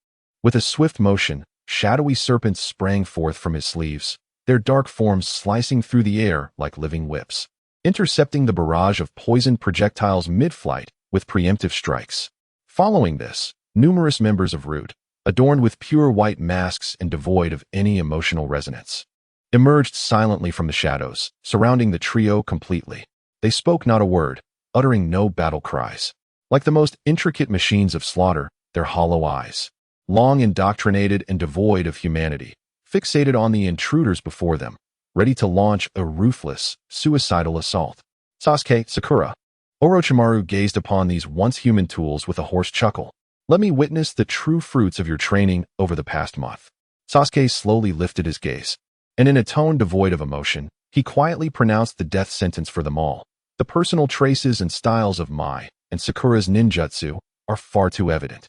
With a swift motion, shadowy serpents sprang forth from his sleeves, their dark forms slicing through the air like living whips, intercepting the barrage of poisoned projectiles mid-flight with preemptive strikes. Following this, numerous members of Root, adorned with pure white masks and devoid of any emotional resonance, emerged silently from the shadows, surrounding the trio completely. They spoke not a word, uttering no battle cries. Like the most intricate machines of slaughter, their hollow eyes, long indoctrinated and devoid of humanity, fixated on the intruders before them, ready to launch a ruthless, suicidal assault. Sasuke, Sakura. Orochimaru gazed upon these once human tools with a hoarse chuckle. Let me witness the true fruits of your training over the past month. Sasuke slowly lifted his gaze, and in a tone devoid of emotion, he quietly pronounced the death sentence for them all. The personal traces and styles of Mai and Sakura's ninjutsu are far too evident.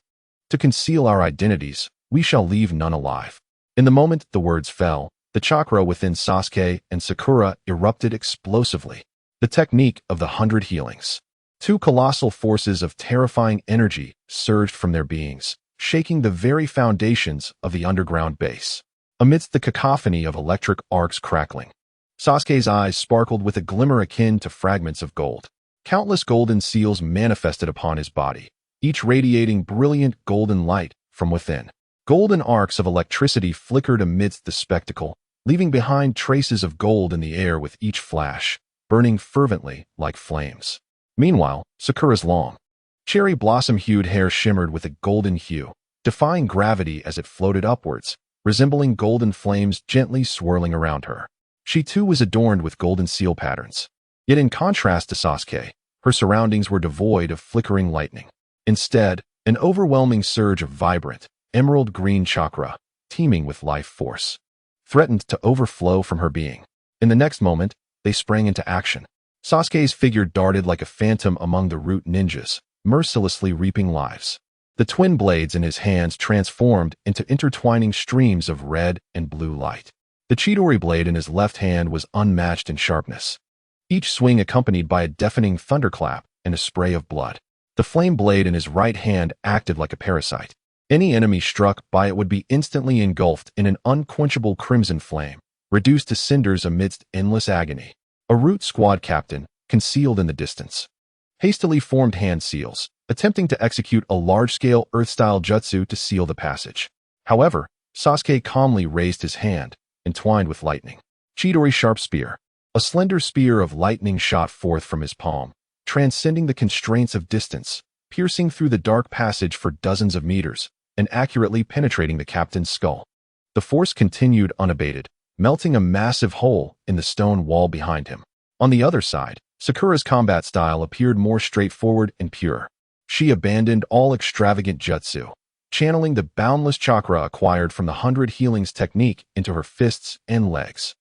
To conceal our identities, we shall leave none alive. In the moment the words fell, the chakra within Sasuke and Sakura erupted explosively. The technique of the 100 healings. Two colossal forces of terrifying energy surged from their beings, shaking the very foundations of the underground base. Amidst the cacophony of electric arcs crackling, Sasuke's eyes sparkled with a glimmer akin to fragments of gold. Countless golden seals manifested upon his body, each radiating brilliant golden light from within. Golden arcs of electricity flickered amidst the spectacle, leaving behind traces of gold in the air with each flash, burning fervently like flames. Meanwhile, Sakura's long, cherry blossom-hued hair shimmered with a golden hue, defying gravity as it floated upwards, resembling golden flames gently swirling around her. She too was adorned with golden seal patterns. Yet in contrast to Sasuke, her surroundings were devoid of flickering lightning. Instead, an overwhelming surge of vibrant, emerald green chakra, teeming with life force, threatened to overflow from her being. In the next moment, they sprang into action. Sasuke's figure darted like a phantom among the Root ninjas, mercilessly reaping lives. The twin blades in his hands transformed into intertwining streams of red and blue light. The Chidori blade in his left hand was unmatched in sharpness, each swing accompanied by a deafening thunderclap and a spray of blood. The flame blade in his right hand acted like a parasite. Any enemy struck by it would be instantly engulfed in an unquenchable crimson flame, reduced to cinders amidst endless agony. A Root squad captain, concealed in the distance, hastily formed hand seals, attempting to execute a large-scale earth-style jutsu to seal the passage. However, Sasuke calmly raised his hand, entwined with lightning. Chidori sharp spear. A slender spear of lightning shot forth from his palm, transcending the constraints of distance, piercing through the dark passage for dozens of meters, and accurately penetrating the captain's skull. The force continued unabated, melting a massive hole in the stone wall behind him. On the other side, Sakura's combat style appeared more straightforward and pure. She abandoned all extravagant jutsu, channeling the boundless chakra acquired from the 100 Healings technique into her fists and legs.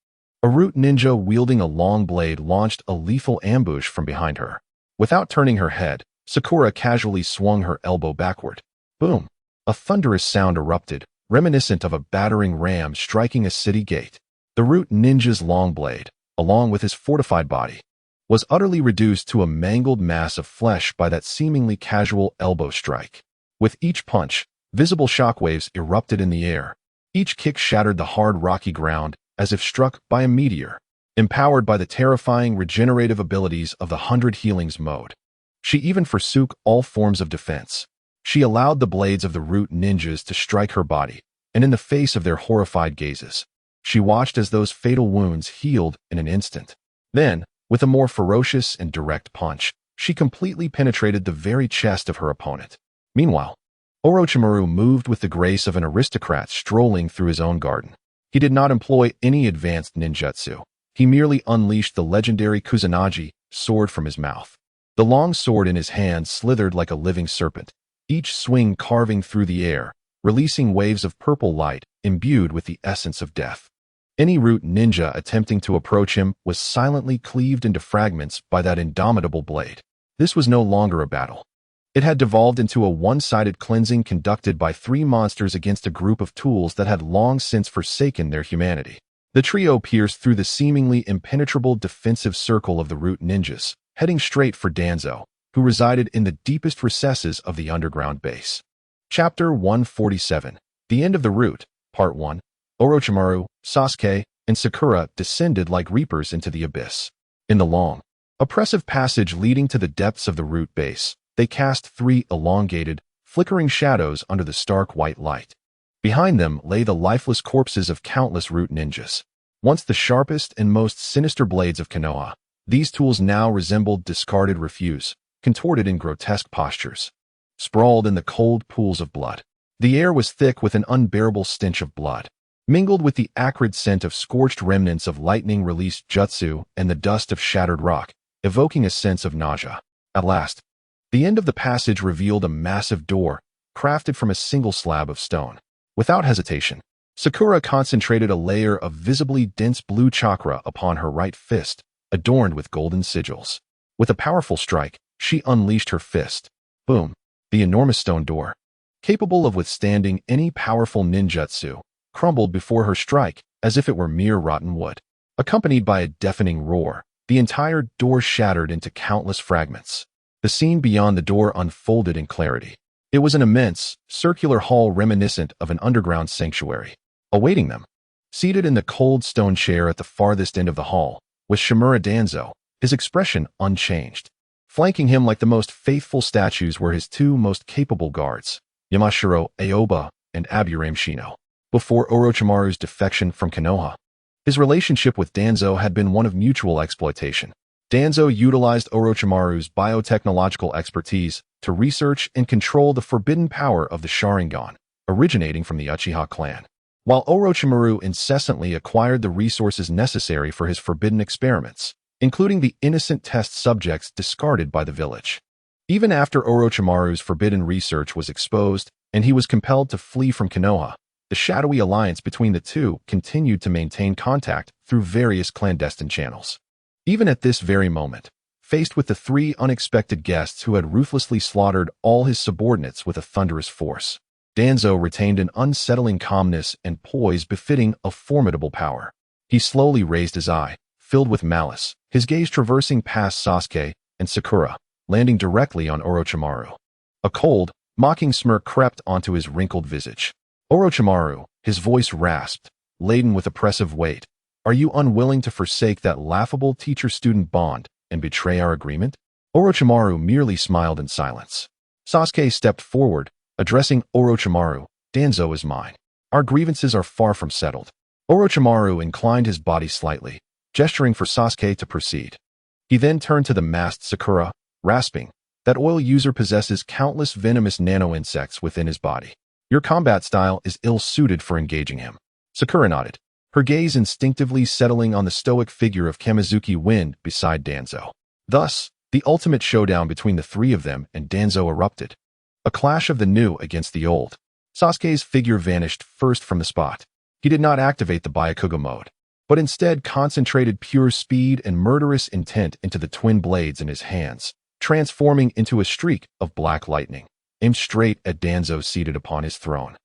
A root ninja wielding a long blade launched a lethal ambush from behind her. Without turning her head, Sakura casually swung her elbow backward. Boom! A thunderous sound erupted, reminiscent of a battering ram striking a city gate. The root ninja's long blade, along with his fortified body, was utterly reduced to a mangled mass of flesh by that seemingly casual elbow strike. With each punch, visible shockwaves erupted in the air. Each kick shattered the hard rocky ground as if struck by a meteor. Empowered by the terrifying regenerative abilities of the 100 Healings mode, she even forsook all forms of defense. She allowed the blades of the root ninjas to strike her body, and in the face of their horrified gazes, she watched as those fatal wounds healed in an instant. Then, with a more ferocious and direct punch, she completely penetrated the very chest of her opponent. Meanwhile, Orochimaru moved with the grace of an aristocrat strolling through his own garden. He did not employ any advanced ninjutsu. He merely unleashed the legendary Kusanagi sword from his mouth. The long sword in his hand slithered like a living serpent, each swing carving through the air, releasing waves of purple light imbued with the essence of death. Any root ninja attempting to approach him was silently cleaved into fragments by that indomitable blade. This was no longer a battle. It had devolved into a one-sided cleansing conducted by three monsters against a group of tools that had long since forsaken their humanity. The trio pierced through the seemingly impenetrable defensive circle of the root ninjas, heading straight for Danzo, who resided in the deepest recesses of the underground base. Chapter 147. The End of the Root, Part 1. Orochimaru, Sasuke, and Sakura descended like reapers into the abyss. In the long, oppressive passage leading to the depths of the root base, they cast three elongated, flickering shadows under the stark white light. Behind them lay the lifeless corpses of countless root ninjas. Once the sharpest and most sinister blades of Konoha, these tools now resembled discarded refuse, contorted in grotesque postures. Sprawled in the cold pools of blood, the air was thick with an unbearable stench of blood, mingled with the acrid scent of scorched remnants of lightning-released jutsu and the dust of shattered rock, evoking a sense of nausea. At last, the end of the passage revealed a massive door, crafted from a single slab of stone. Without hesitation, Sakura concentrated a layer of visibly dense blue chakra upon her right fist, adorned with golden sigils. With a powerful strike, she unleashed her fist. Boom! The enormous stone door, capable of withstanding any powerful ninjutsu, crumbled before her strike as if it were mere rotten wood. Accompanied by a deafening roar, the entire door shattered into countless fragments. The scene beyond the door unfolded in clarity. It was an immense, circular hall reminiscent of an underground sanctuary. Awaiting them, seated in the cold stone chair at the farthest end of the hall, was Shimura Danzo, his expression unchanged. Flanking him like the most faithful statues were his two most capable guards, Yamashiro Aoba and Aburame Shino. Before Orochimaru's defection from Konoha, his relationship with Danzo had been one of mutual exploitation. Danzo utilized Orochimaru's biotechnological expertise to research and control the forbidden power of the Sharingan, originating from the Uchiha clan, while Orochimaru incessantly acquired the resources necessary for his forbidden experiments, including the innocent test subjects discarded by the village. Even after Orochimaru's forbidden research was exposed and he was compelled to flee from Konoha, the shadowy alliance between the two continued to maintain contact through various clandestine channels. Even at this very moment, faced with the three unexpected guests who had ruthlessly slaughtered all his subordinates with a thunderous force, Danzo retained an unsettling calmness and poise befitting a formidable power. He slowly raised his eye, filled with malice, his gaze traversing past Sasuke and Sakura, landing directly on Orochimaru. A cold, mocking smirk crept onto his wrinkled visage. Orochimaru, his voice rasped, laden with oppressive weight. Are you unwilling to forsake that laughable teacher-student bond and betray our agreement? Orochimaru merely smiled in silence. Sasuke stepped forward, addressing Orochimaru. Danzo is mine. Our grievances are far from settled. Orochimaru inclined his body slightly, gesturing for Sasuke to proceed. He then turned to the masked Sakura, rasping, "That oil user possesses countless venomous nano-insects within his body. Your combat style is ill-suited for engaging him." Sakura nodded, her gaze instinctively settling on the stoic figure of Kamizuki Wind beside Danzo. Thus, the ultimate showdown between the three of them and Danzo erupted. A clash of the new against the old. Sasuke's figure vanished first from the spot. He did not activate the Byakuga mode, but instead concentrated pure speed and murderous intent into the twin blades in his hands, transforming into a streak of black lightning, aimed straight at Danzo seated upon his throne.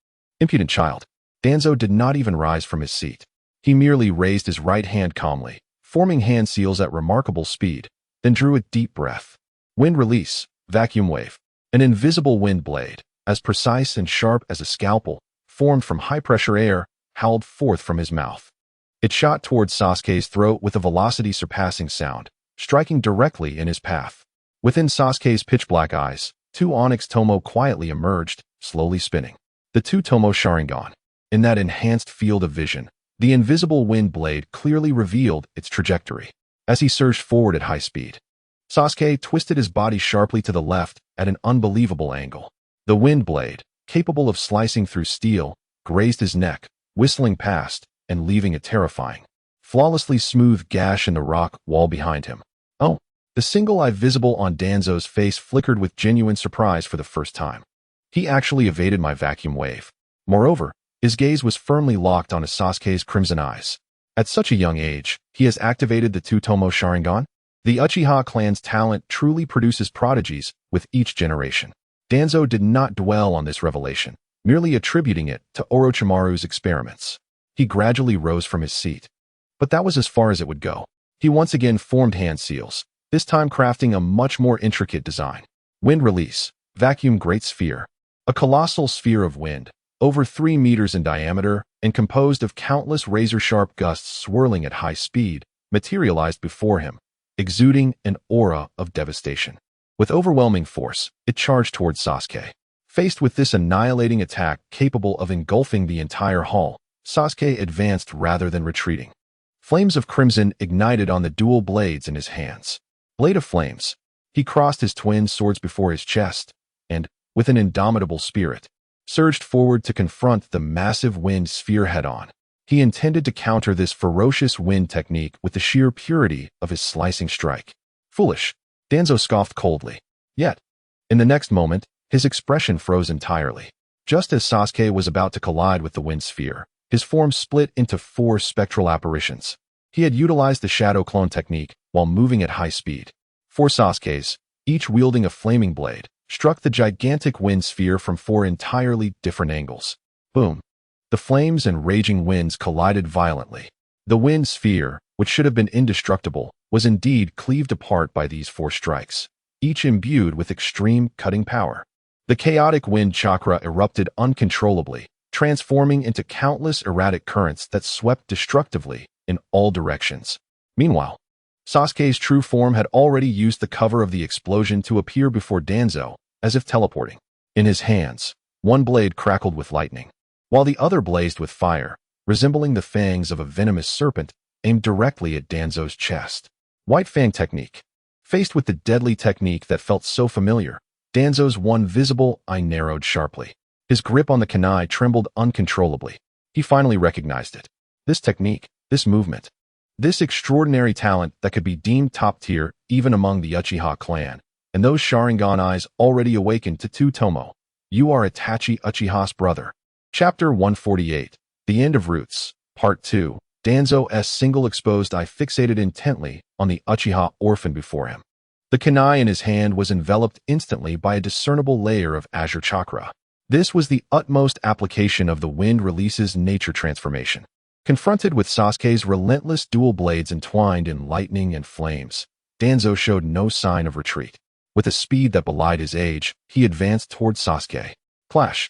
Impudent child. Danzo did not even rise from his seat. He merely raised his right hand calmly, forming hand seals at remarkable speed, then drew a deep breath. Wind release, vacuum wave. An invisible wind blade, as precise and sharp as a scalpel, formed from high-pressure air, howled forth from his mouth. It shot towards Sasuke's throat with a velocity-surpassing sound, striking directly in his path. Within Sasuke's pitch-black eyes, two Onyx Tomo quietly emerged, slowly spinning. The two Tomo Sharingan. In that enhanced field of vision, the invisible wind blade clearly revealed its trajectory. As he surged forward at high speed, Sasuke twisted his body sharply to the left at an unbelievable angle. The wind blade, capable of slicing through steel, grazed his neck, whistling past and leaving a terrifying, flawlessly smooth gash in the rock wall behind him. Oh, the single eye visible on Danzo's face flickered with genuine surprise for the first time. He actually evaded my vacuum wave. Moreover, his gaze was firmly locked on Sasuke's crimson eyes. At such a young age, he has activated the two Tomo Sharingan? The Uchiha clan's talent truly produces prodigies with each generation. Danzo did not dwell on this revelation, merely attributing it to Orochimaru's experiments. He gradually rose from his seat. But that was as far as it would go. He once again formed hand seals, this time crafting a much more intricate design. Wind release, vacuum great sphere. A colossal sphere of wind, over 3 meters in diameter and composed of countless razor-sharp gusts swirling at high speed, materialized before him, exuding an aura of devastation. With overwhelming force, it charged towards Sasuke. Faced with this annihilating attack capable of engulfing the entire hall, Sasuke advanced rather than retreating. Flames of crimson ignited on the dual blades in his hands. Blade of flames. He crossed his twin swords before his chest, and, with an indomitable spirit, surged forward to confront the massive wind sphere head-on. He intended to counter this ferocious wind technique with the sheer purity of his slicing strike. Foolish. Danzo scoffed coldly. Yet, in the next moment, his expression froze entirely. Just as Sasuke was about to collide with the wind sphere, his form split into 4 spectral apparitions. He had utilized the shadow clone technique while moving at high speed. 4 Sasukes, each wielding a flaming blade, struck the gigantic wind sphere from 4 entirely different angles. Boom. The flames and raging winds collided violently. The wind sphere, which should have been indestructible, was indeed cleaved apart by these 4 strikes, each imbued with extreme cutting power. The chaotic wind chakra erupted uncontrollably, transforming into countless erratic currents that swept destructively in all directions. Meanwhile, Sasuke's true form had already used the cover of the explosion to appear before Danzo, as if teleporting. In his hands, one blade crackled with lightning, while the other blazed with fire, resembling the fangs of a venomous serpent aimed directly at Danzo's chest. White Fang Technique. Faced with the deadly technique that felt so familiar, Danzo's one visible eye narrowed sharply. His grip on the kunai trembled uncontrollably. He finally recognized it. This technique, this movement, this extraordinary talent that could be deemed top-tier even among the Uchiha clan, and those Sharingan eyes already awakened to two Tomo. You are Itachi Uchiha's brother. Chapter 148. The End of Roots. Part 2. Danzo's single exposed eye fixated intently on the Uchiha orphan before him. The kunai in his hand was enveloped instantly by a discernible layer of azure chakra. This was the utmost application of the wind release's nature transformation. Confronted with Sasuke's relentless dual blades entwined in lightning and flames, Danzo showed no sign of retreat. With a speed that belied his age, he advanced towards Sasuke. Clash.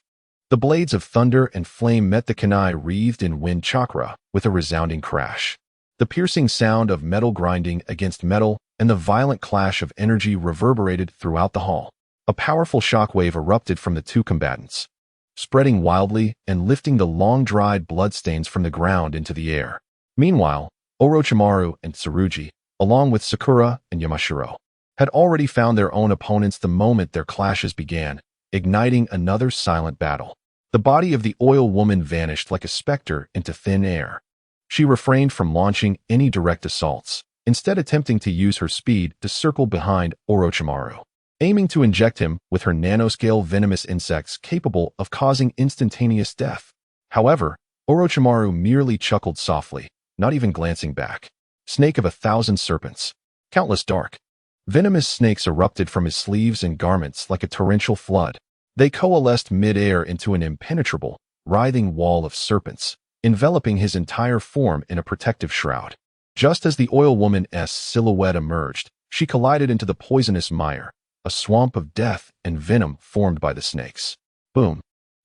The blades of thunder and flame met the kunai wreathed in wind chakra with a resounding crash. The piercing sound of metal grinding against metal and the violent clash of energy reverberated throughout the hall. A powerful shockwave erupted from the two combatants, spreading wildly and lifting the long-dried bloodstains from the ground into the air. Meanwhile, Orochimaru and Tsurugi, along with Sakura and Yamashiro, had already found their own opponents the moment their clashes began, igniting another silent battle. The body of the oil woman vanished like a specter into thin air. She refrained from launching any direct assaults, instead attempting to use her speed to circle behind Orochimaru, aiming to inject him with her nanoscale venomous insects capable of causing instantaneous death. However, Orochimaru merely chuckled softly, not even glancing back. Snake of 1,000 serpents. Countless dark, venomous snakes erupted from his sleeves and garments like a torrential flood. They coalesced mid-air into an impenetrable, writhing wall of serpents, enveloping his entire form in a protective shroud. Just as the oil woman's silhouette emerged, she collided into the poisonous mire, a swamp of death and venom formed by the snakes. Boom!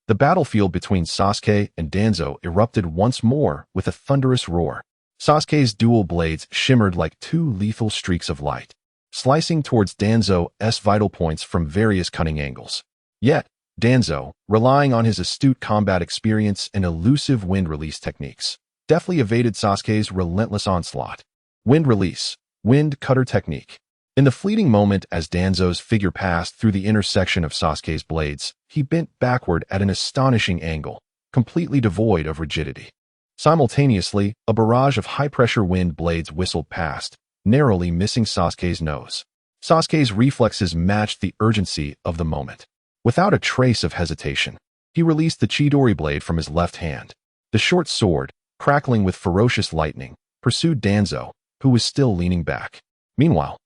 The battlefield between Sasuke and Danzo erupted once more with a thunderous roar. Sasuke's dual blades shimmered like two lethal streaks of light, slicing towards Danzo's vital points from various cunning angles. Yet, Danzo, relying on his astute combat experience and elusive wind release techniques, deftly evaded Sasuke's relentless onslaught. Wind release, wind cutter technique. In the fleeting moment as Danzo's figure passed through the intersection of Sasuke's blades, he bent backward at an astonishing angle, completely devoid of rigidity. Simultaneously, a barrage of high-pressure wind blades whistled past, narrowly missing Sasuke's nose. Sasuke's reflexes matched the urgency of the moment. Without a trace of hesitation, he released the Chidori blade from his left hand. The short sword, crackling with ferocious lightning, pursued Danzo, who was still leaning back. Meanwhile,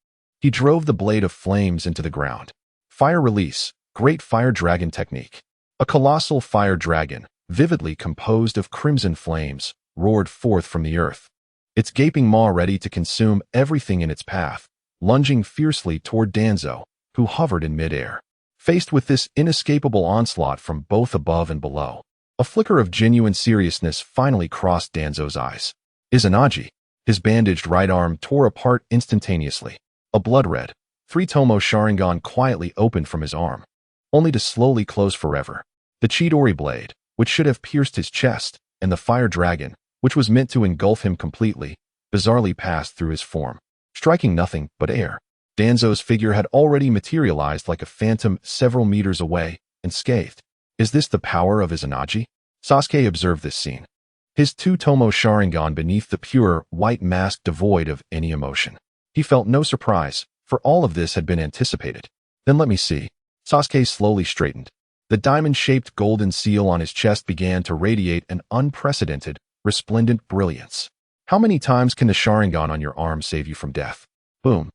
he drove the blade of flames into the ground. Fire release, great fire dragon technique. A colossal fire dragon, vividly composed of crimson flames, roared forth from the earth, its gaping maw ready to consume everything in its path, lunging fiercely toward Danzo, who hovered in midair. Faced with this inescapable onslaught from both above and below, a flicker of genuine seriousness finally crossed Danzo's eyes. Izanagi, his bandaged right arm tore apart instantaneously. A blood-red, three-tomo Sharingan quietly opened from his arm, only to slowly close forever. The Chidori blade, which should have pierced his chest, and the fire dragon, which was meant to engulf him completely, bizarrely passed through his form, striking nothing but air. Danzo's figure had already materialized like a phantom several meters away, and scathed. Is this the power of Izanagi? Sasuke observed this scene, his two-tomo Sharingan beneath the pure, white mask devoid of any emotion. He felt no surprise, for all of this had been anticipated. Then let me see. Sasuke slowly straightened. The diamond-shaped golden seal on his chest began to radiate an unprecedented, resplendent brilliance. How many times can the Sharingan on your arm save you from death? Boom.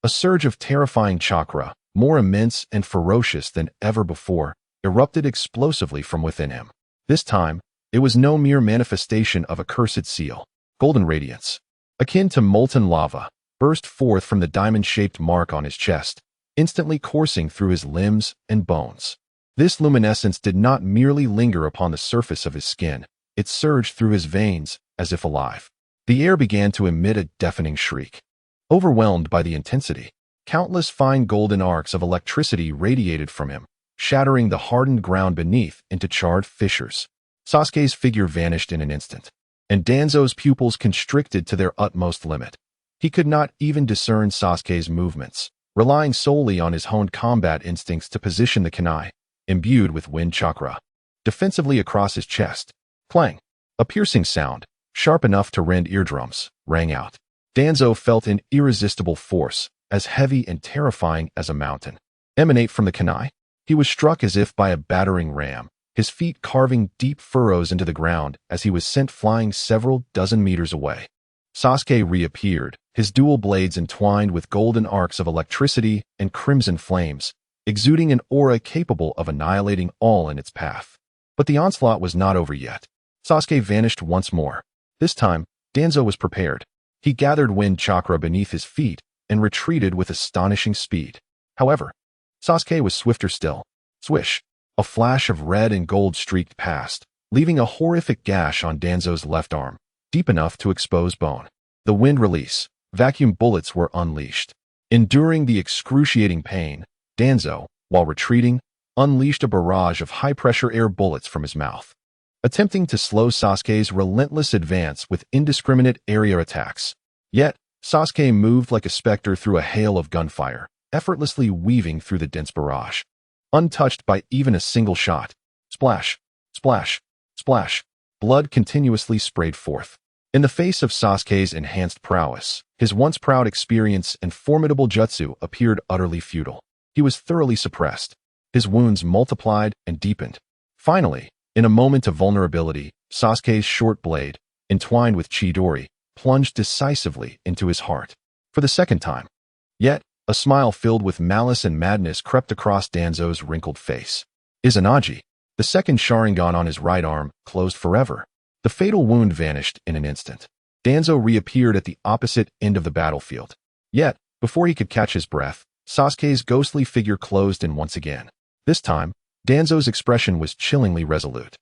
A surge of terrifying chakra, more immense and ferocious than ever before, erupted explosively from within him. This time, it was no mere manifestation of a cursed seal. Golden radiance, akin to molten lava, burst forth from the diamond-shaped mark on his chest, instantly coursing through his limbs and bones. This luminescence did not merely linger upon the surface of his skin, it surged through his veins, as if alive. The air began to emit a deafening shriek. Overwhelmed by the intensity, countless fine golden arcs of electricity radiated from him, shattering the hardened ground beneath into charred fissures. Sasuke's figure vanished in an instant, and Danzo's pupils constricted to their utmost limit. He could not even discern Sasuke's movements, relying solely on his honed combat instincts to position the kunai, imbued with wind chakra, defensively across his chest. Clang! A piercing sound, sharp enough to rend eardrums, rang out. Danzo felt an irresistible force, as heavy and terrifying as a mountain, emanate from the kunai. He was struck as if by a battering ram, his feet carving deep furrows into the ground as he was sent flying several dozen meters away. Sasuke reappeared, his dual blades entwined with golden arcs of electricity and crimson flames, exuding an aura capable of annihilating all in its path. But the onslaught was not over yet. Sasuke vanished once more. This time, Danzo was prepared. He gathered wind chakra beneath his feet and retreated with astonishing speed. However, Sasuke was swifter still. Swish! A flash of red and gold streaked past, leaving a horrific gash on Danzo's left arm, deep enough to expose bone. The wind release, vacuum bullets were unleashed. Enduring the excruciating pain, Danzo, while retreating, unleashed a barrage of high-pressure air bullets from his mouth. attempting to slow Sasuke's relentless advance with indiscriminate area attacks. Yet, Sasuke moved like a specter through a hail of gunfire, effortlessly weaving through the dense barrage. Untouched by even a single shot. Splash, splash, splash. Blood continuously sprayed forth. In the face of Sasuke's enhanced prowess, his once proud experience and formidable jutsu appeared utterly futile. He was thoroughly suppressed. His wounds multiplied and deepened. Finally, in a moment of vulnerability, Sasuke's short blade, entwined with Chidori, plunged decisively into his heart. For the second time. Yet, a smile filled with malice and madness crept across Danzo's wrinkled face. Izanagi, the second Sharingan on his right arm, closed forever. The fatal wound vanished in an instant. Danzo reappeared at the opposite end of the battlefield. Yet, before he could catch his breath, Sasuke's ghostly figure closed in once again. This time, Danzo's expression was chillingly resolute.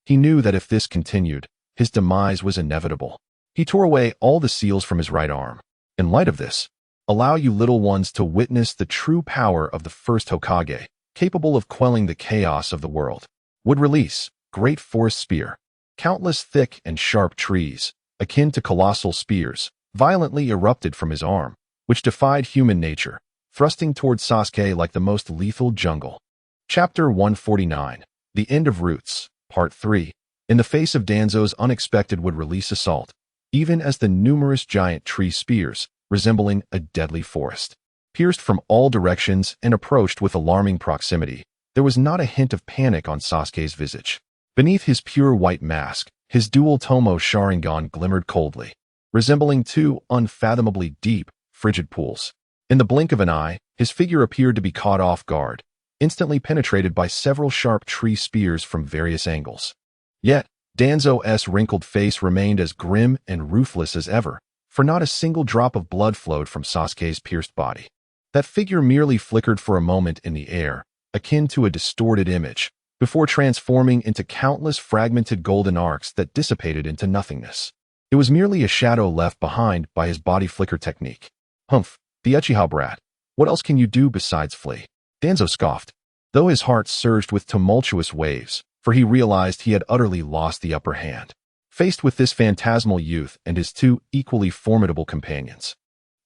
He knew that if this continued, his demise was inevitable. He tore away all the seals from his right arm. In light of this, allow you little ones to witness the true power of the first Hokage, capable of quelling the chaos of the world. Would release, great forest spear. Countless thick and sharp trees, akin to colossal spears, violently erupted from his arm, which defied human nature, thrusting toward Sasuke like the most lethal jungle. Chapter 149, The End of Roots, Part 3. In the face of Danzo's unexpected would-release assault, even as the numerous giant tree spears, resembling a deadly forest, pierced from all directions and approached with alarming proximity, there was not a hint of panic on Sasuke's visage. Beneath his pure white mask, his dual Tomo Sharingan glimmered coldly, resembling two unfathomably deep, frigid pools. In the blink of an eye, his figure appeared to be caught off guard, instantly penetrated by several sharp tree spears from various angles. Yet, Danzo's wrinkled face remained as grim and ruthless as ever, for not a single drop of blood flowed from Sasuke's pierced body. That figure merely flickered for a moment in the air, akin to a distorted image, before transforming into countless fragmented golden arcs that dissipated into nothingness. It was merely a shadow left behind by his body flicker technique. Humph, the Uchiha brat. What else can you do besides flee? Danzo scoffed, though his heart surged with tumultuous waves, for he realized he had utterly lost the upper hand. Faced with this phantasmal youth and his two equally formidable companions,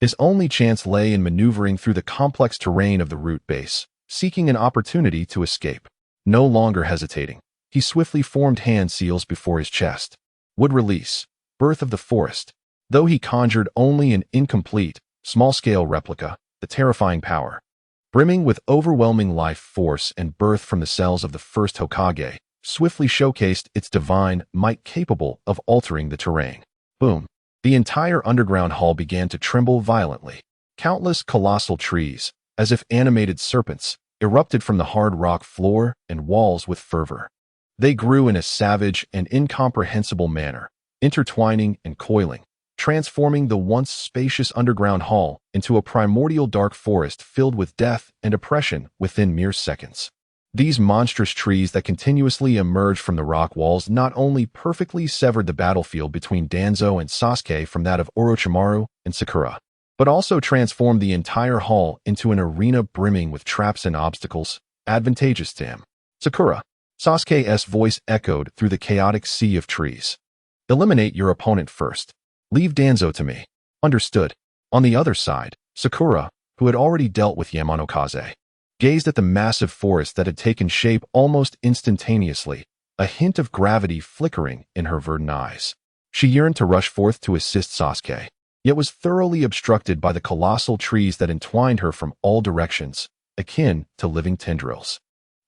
his only chance lay in maneuvering through the complex terrain of the root base, seeking an opportunity to escape. No longer hesitating, he swiftly formed hand seals before his chest. Would release, birth of the forest. Though he conjured only an incomplete, small-scale replica, the terrifying power, brimming with overwhelming life force and birth from the cells of the first Hokage, swiftly showcased its divine might capable of altering the terrain. Boom. The entire underground hall began to tremble violently. Countless colossal trees, as if animated serpents, erupted from the hard rock floor and walls with fervor. They grew in a savage and incomprehensible manner, intertwining and coiling, transforming the once spacious underground hall into a primordial dark forest filled with death and oppression within mere seconds. These monstrous trees that continuously emerged from the rock walls not only perfectly severed the battlefield between Danzo and Sasuke from that of Orochimaru and Sakura, but also transformed the entire hall into an arena brimming with traps and obstacles, advantageous to him. Sakura. Sasuke's voice echoed through the chaotic sea of trees. Eliminate your opponent first. Leave Danzo to me. Understood. On the other side, Sakura, who had already dealt with Yamanokaze, gazed at the massive forest that had taken shape almost instantaneously, a hint of gravity flickering in her verdant eyes. She yearned to rush forth to assist Sasuke, yet was thoroughly obstructed by the colossal trees that entwined her from all directions, akin to living tendrils.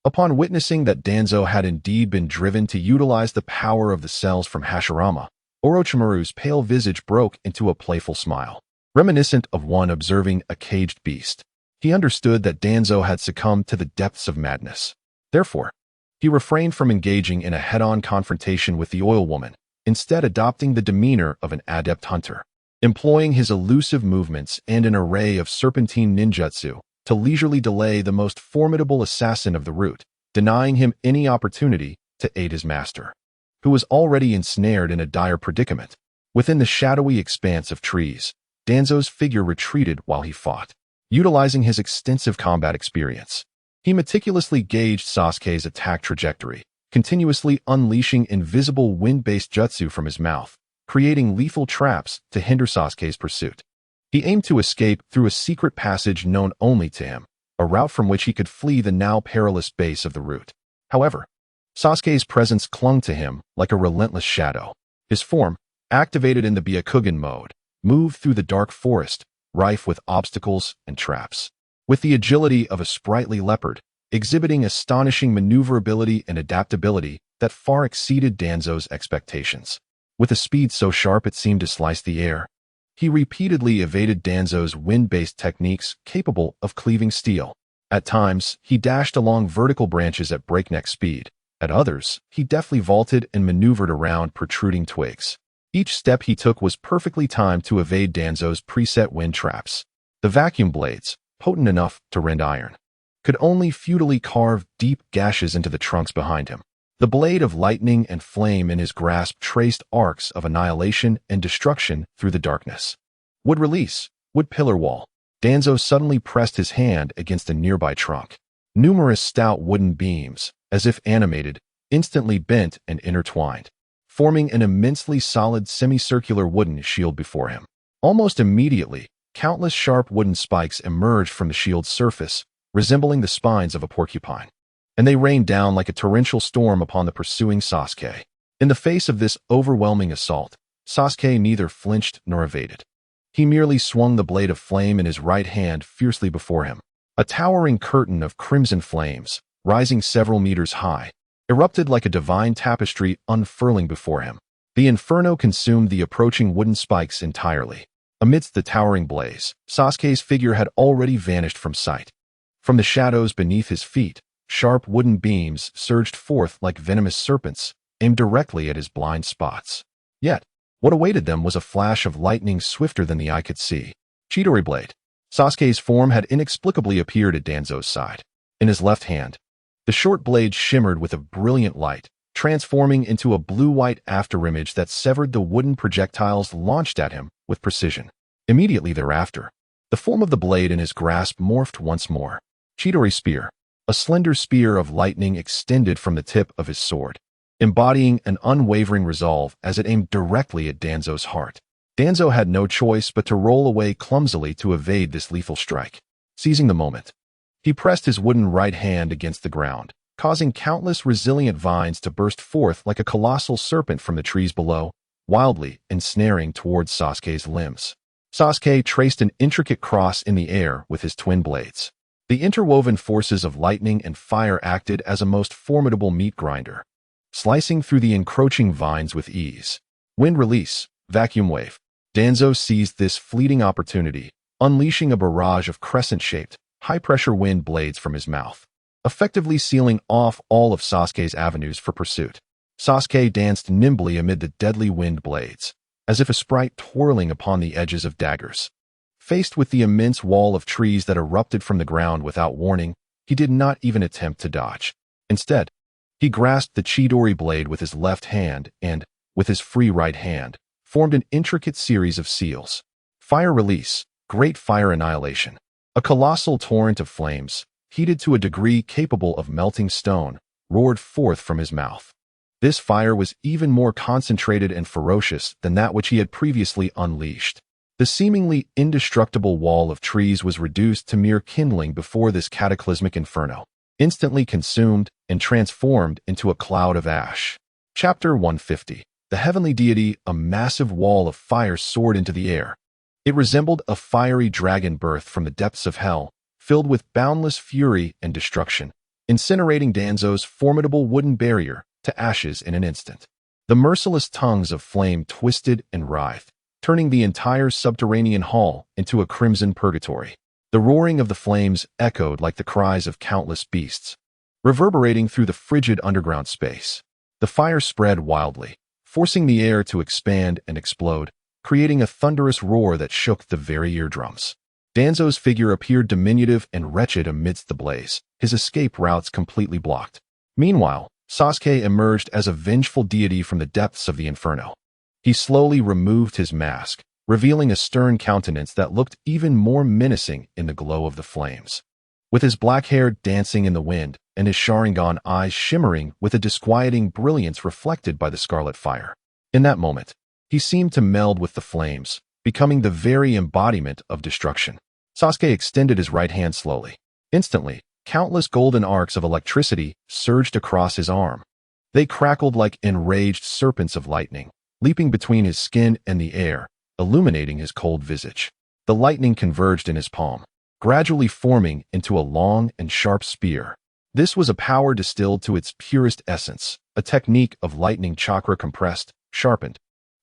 Upon witnessing that Danzo had indeed been driven to utilize the power of the cells from Hashirama, Orochimaru's pale visage broke into a playful smile, reminiscent of one observing a caged beast. He understood that Danzo had succumbed to the depths of madness. Therefore, he refrained from engaging in a head-on confrontation with the oil woman, instead adopting the demeanor of an adept hunter, employing his elusive movements and an array of serpentine ninjutsu to leisurely delay the most formidable assassin of the root, denying him any opportunity to aid his master, who was already ensnared in a dire predicament. Within the shadowy expanse of trees, Danzo's figure retreated while he fought. Utilizing his extensive combat experience, he meticulously gauged Sasuke's attack trajectory, continuously unleashing invisible wind-based jutsu from his mouth, creating lethal traps to hinder Sasuke's pursuit. He aimed to escape through a secret passage known only to him, a route from which he could flee the now perilous base of the route. However, Sasuke's presence clung to him like a relentless shadow. His form, activated in the Byakugan mode, moved through the dark forest, rife with obstacles and traps. With the agility of a sprightly leopard, exhibiting astonishing maneuverability and adaptability that far exceeded Danzo's expectations. With a speed so sharp it seemed to slice the air, he repeatedly evaded Danzo's wind-based techniques capable of cleaving steel. At times, he dashed along vertical branches at breakneck speed. At others, he deftly vaulted and maneuvered around protruding twigs. Each step he took was perfectly timed to evade Danzo's preset wind traps. The vacuum blades, potent enough to rend iron, could only futilely carve deep gashes into the trunks behind him. The blade of lightning and flame in his grasp traced arcs of annihilation and destruction through the darkness. Wood release, wood pillar wall. Danzo suddenly pressed his hand against a nearby trunk. Numerous stout wooden beams, as if animated, instantly bent and intertwined, forming an immensely solid semicircular wooden shield before him. Almost immediately, countless sharp wooden spikes emerged from the shield's surface, resembling the spines of a porcupine, and they rained down like a torrential storm upon the pursuing Sasuke. In the face of this overwhelming assault, Sasuke neither flinched nor evaded. He merely swung the blade of flame in his right hand fiercely before him. A towering curtain of crimson flames, rising several meters high, erupted like a divine tapestry unfurling before him. The inferno consumed the approaching wooden spikes entirely. Amidst the towering blaze, Sasuke's figure had already vanished from sight. From the shadows beneath his feet, sharp wooden beams surged forth like venomous serpents, aimed directly at his blind spots. Yet, what awaited them was a flash of lightning swifter than the eye could see. Chidori Blade. Sasuke's form had inexplicably appeared at Danzo's side. In his left hand, the short blade shimmered with a brilliant light, transforming into a blue-white afterimage that severed the wooden projectiles launched at him with precision. Immediately thereafter, the form of the blade in his grasp morphed once more. Chidori Spear. A slender spear of lightning extended from the tip of his sword, embodying an unwavering resolve as it aimed directly at Danzo's heart. Danzo had no choice but to roll away clumsily to evade this lethal strike. Seizing the moment, he pressed his wooden right hand against the ground, causing countless resilient vines to burst forth like a colossal serpent from the trees below, wildly ensnaring towards Sasuke's limbs. Sasuke traced an intricate cross in the air with his twin blades. The interwoven forces of lightning and fire acted as a most formidable meat grinder, slicing through the encroaching vines with ease. Wind release, vacuum wave. Danzo seized this fleeting opportunity, unleashing a barrage of crescent-shaped, high-pressure wind blades from his mouth, effectively sealing off all of Sasuke's avenues for pursuit. Sasuke danced nimbly amid the deadly wind blades, as if a sprite twirling upon the edges of daggers. Faced with the immense wall of trees that erupted from the ground without warning, he did not even attempt to dodge. Instead, he grasped the Chidori blade with his left hand and, with his free right hand, formed an intricate series of seals. Fire release, great fire annihilation. A colossal torrent of flames, heated to a degree capable of melting stone, roared forth from his mouth. This fire was even more concentrated and ferocious than that which he had previously unleashed. The seemingly indestructible wall of trees was reduced to mere kindling before this cataclysmic inferno, instantly consumed and transformed into a cloud of ash. Chapter 150. The heavenly deity, a massive wall of fire soared into the air. It resembled a fiery dragon birthed from the depths of hell, filled with boundless fury and destruction, incinerating Danzo's formidable wooden barrier to ashes in an instant. The merciless tongues of flame twisted and writhed, turning the entire subterranean hall into a crimson purgatory. The roaring of the flames echoed like the cries of countless beasts, reverberating through the frigid underground space. The fire spread wildly, forcing the air to expand and explode, creating a thunderous roar that shook the very eardrums. Danzo's figure appeared diminutive and wretched amidst the blaze, his escape routes completely blocked. Meanwhile, Sasuke emerged as a vengeful deity from the depths of the inferno. He slowly removed his mask, revealing a stern countenance that looked even more menacing in the glow of the flames. with his black hair dancing in the wind and his Sharingan eyes shimmering with a disquieting brilliance reflected by the scarlet fire. In that moment, he seemed to meld with the flames, becoming the very embodiment of destruction. Sasuke extended his right hand slowly. Instantly, countless golden arcs of electricity surged across his arm. They crackled like enraged serpents of lightning, leaping between his skin and the air, illuminating his cold visage. The lightning converged in his palm, gradually forming into a long and sharp spear. This was a power distilled to its purest essence, a technique of lightning chakra compressed, sharpened,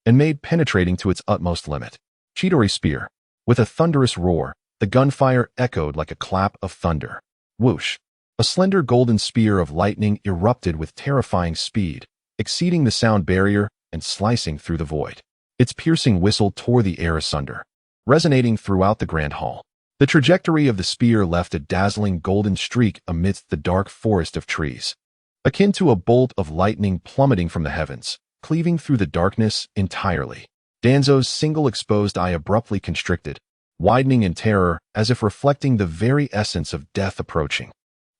and made penetrating to its utmost limit. Chidori spear. With a thunderous roar, the gunfire echoed like a clap of thunder. Whoosh! A slender golden spear of lightning erupted with terrifying speed, exceeding the sound barrier and slicing through the void. Its piercing whistle tore the air asunder, resonating throughout the grand hall. The trajectory of the spear left a dazzling golden streak amidst the dark forest of trees, akin to a bolt of lightning plummeting from the heavens, cleaving through the darkness entirely. Danzo's single exposed eye abruptly constricted, widening in terror as if reflecting the very essence of death approaching.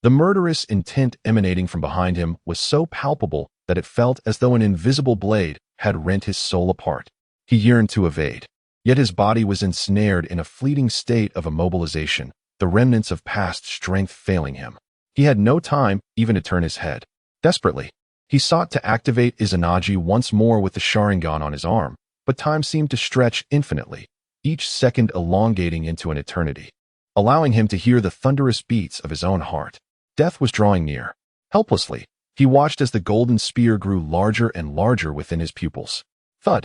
The murderous intent emanating from behind him was so palpable that it felt as though an invisible blade had rent his soul apart. He yearned to evade, yet his body was ensnared in a fleeting state of immobilization, the remnants of past strength failing him. He had no time even to turn his head. Desperately, he sought to activate Izanagi once more with the Sharingan on his arm, but time seemed to stretch infinitely, each second elongating into an eternity, allowing him to hear the thunderous beats of his own heart. Death was drawing near. Helplessly, he watched as the golden spear grew larger and larger within his pupils. Thud!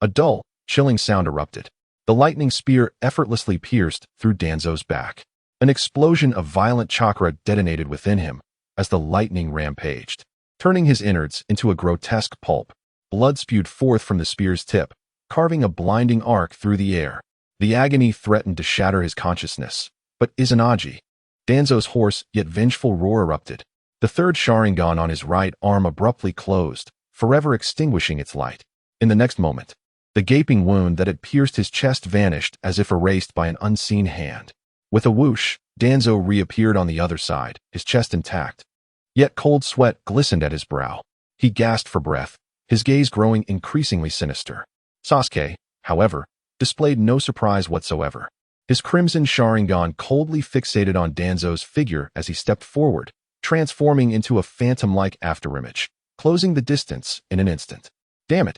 A dull, chilling sound erupted. The lightning spear effortlessly pierced through Danzo's back. An explosion of violent chakra detonated within him as the lightning rampaged, turning his innards into a grotesque pulp. Blood spewed forth from the spear's tip, carving a blinding arc through the air. The agony threatened to shatter his consciousness. But Izanagi, Danzo's hoarse yet vengeful roar erupted. The third Sharingan on his right arm abruptly closed, forever extinguishing its light. In the next moment, the gaping wound that had pierced his chest vanished as if erased by an unseen hand. With a whoosh, Danzo reappeared on the other side, his chest intact. Yet cold sweat glistened at his brow. He gasped for breath, his gaze growing increasingly sinister. Sasuke, however, displayed no surprise whatsoever. His crimson Sharingan coldly fixated on Danzo's figure as he stepped forward, transforming into a phantom-like afterimage, closing the distance in an instant. Damn it!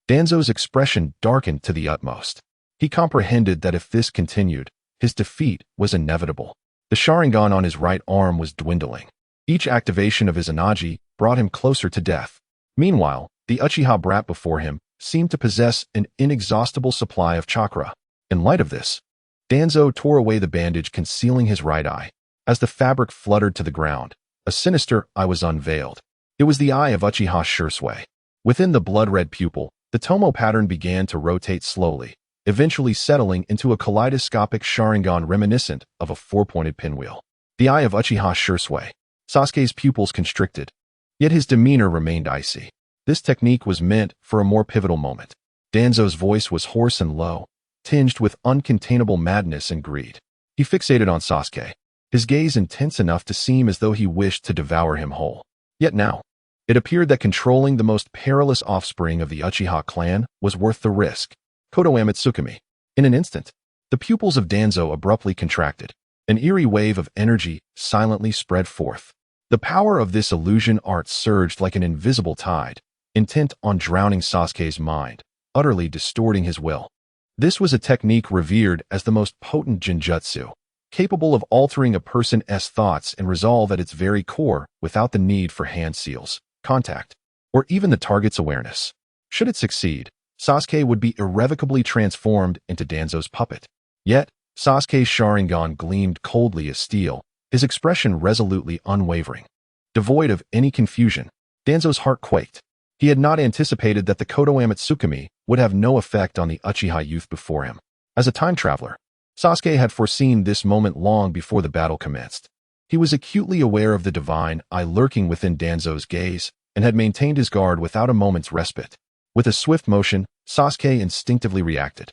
Danzo's expression darkened to the utmost. He comprehended that if this continued, his defeat was inevitable. The Sharingan on his right arm was dwindling. Each activation of Izanagi brought him closer to death. Meanwhile, the Uchiha brat before him seemed to possess an inexhaustible supply of chakra. In light of this, Danzo tore away the bandage concealing his right eye. As the fabric fluttered to the ground, a sinister eye was unveiled. It was the eye of Uchiha Shursui. Within the blood-red pupil, the Tomo pattern began to rotate slowly, eventually settling into a kaleidoscopic Sharingan reminiscent of a four-pointed pinwheel. The eye of Uchiha Shursui. Sasuke's pupils constricted, yet his demeanor remained icy. This technique was meant for a more pivotal moment. Danzo's voice was hoarse and low, tinged with uncontainable madness and greed. He fixated on Sasuke, his gaze intense enough to seem as though he wished to devour him whole. Yet now, it appeared that controlling the most perilous offspring of the Uchiha clan was worth the risk. Konoha Tsukumi. In an instant, the pupils of Danzo abruptly contracted. An eerie wave of energy silently spread forth. The power of this illusion art surged like an invisible tide, intent on drowning Sasuke's mind, utterly distorting his will. This was a technique revered as the most potent genjutsu, capable of altering a person's thoughts and resolve at its very core without the need for hand seals, contact, or even the target's awareness. Should it succeed, Sasuke would be irrevocably transformed into Danzo's puppet. Yet, Sasuke's Sharingan gleamed coldly as steel, his expression resolutely unwavering. Devoid of any confusion, Danzo's heart quaked. He had not anticipated that the Konoha Tsukumi would have no effect on the Uchiha youth before him. As a time traveler, Sasuke had foreseen this moment long before the battle commenced. He was acutely aware of the divine eye lurking within Danzo's gaze and had maintained his guard without a moment's respite. With a swift motion, Sasuke instinctively reacted.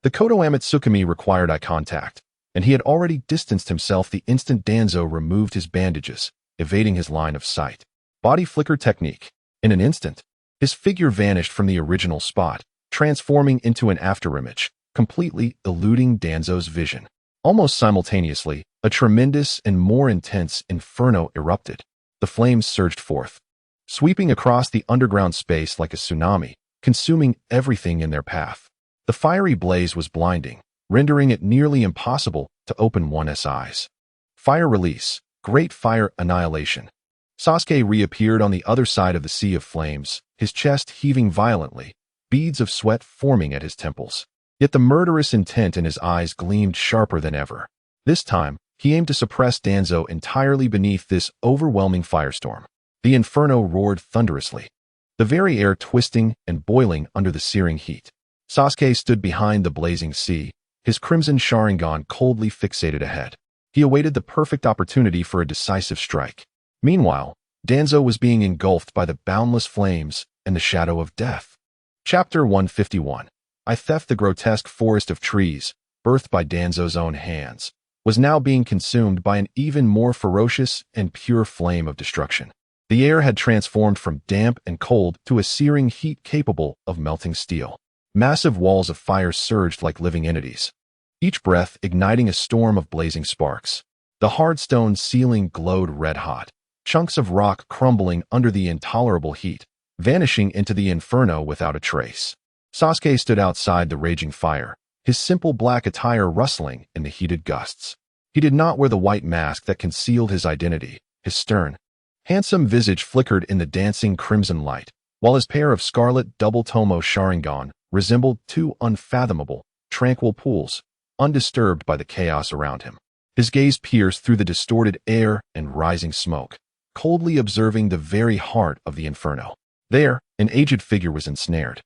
The Konoha Tsukumi required eye contact, and he had already distanced himself the instant Danzo removed his bandages, evading his line of sight. Body flicker technique. In an instant, his figure vanished from the original spot, transforming into an afterimage, completely eluding Danzo's vision. Almost simultaneously, a tremendous and more intense inferno erupted. The flames surged forth, sweeping across the underground space like a tsunami, consuming everything in their path. The fiery blaze was blinding, rendering it nearly impossible to open one's eyes. Fire release, great fire annihilation. Sasuke reappeared on the other side of the sea of flames, his chest heaving violently, beads of sweat forming at his temples. Yet the murderous intent in his eyes gleamed sharper than ever. This time, he aimed to suppress Danzo entirely beneath this overwhelming firestorm. The inferno roared thunderously, the very air twisting and boiling under the searing heat. Sasuke stood behind the blazing sea, his crimson Sharingan coldly fixated ahead. He awaited the perfect opportunity for a decisive strike. Meanwhile, Danzo was being engulfed by the boundless flames and the shadow of death. Chapter 151. I Theft. The grotesque forest of trees, birthed by Danzo's own hands, was now being consumed by an even more ferocious and pure flame of destruction. The air had transformed from damp and cold to a searing heat capable of melting steel. Massive walls of fire surged like living entities, each breath igniting a storm of blazing sparks. The hard stone ceiling glowed red-hot, chunks of rock crumbling under the intolerable heat, vanishing into the inferno without a trace. Sasuke stood outside the raging fire, his simple black attire rustling in the heated gusts. He did not wear the white mask that concealed his identity. His stern, handsome visage flickered in the dancing crimson light, while his pair of scarlet double tomo Sharingan resembled two unfathomable, tranquil pools, undisturbed by the chaos around him. His gaze pierced through the distorted air and rising smoke, coldly observing the very heart of the inferno. There, an aged figure was ensnared,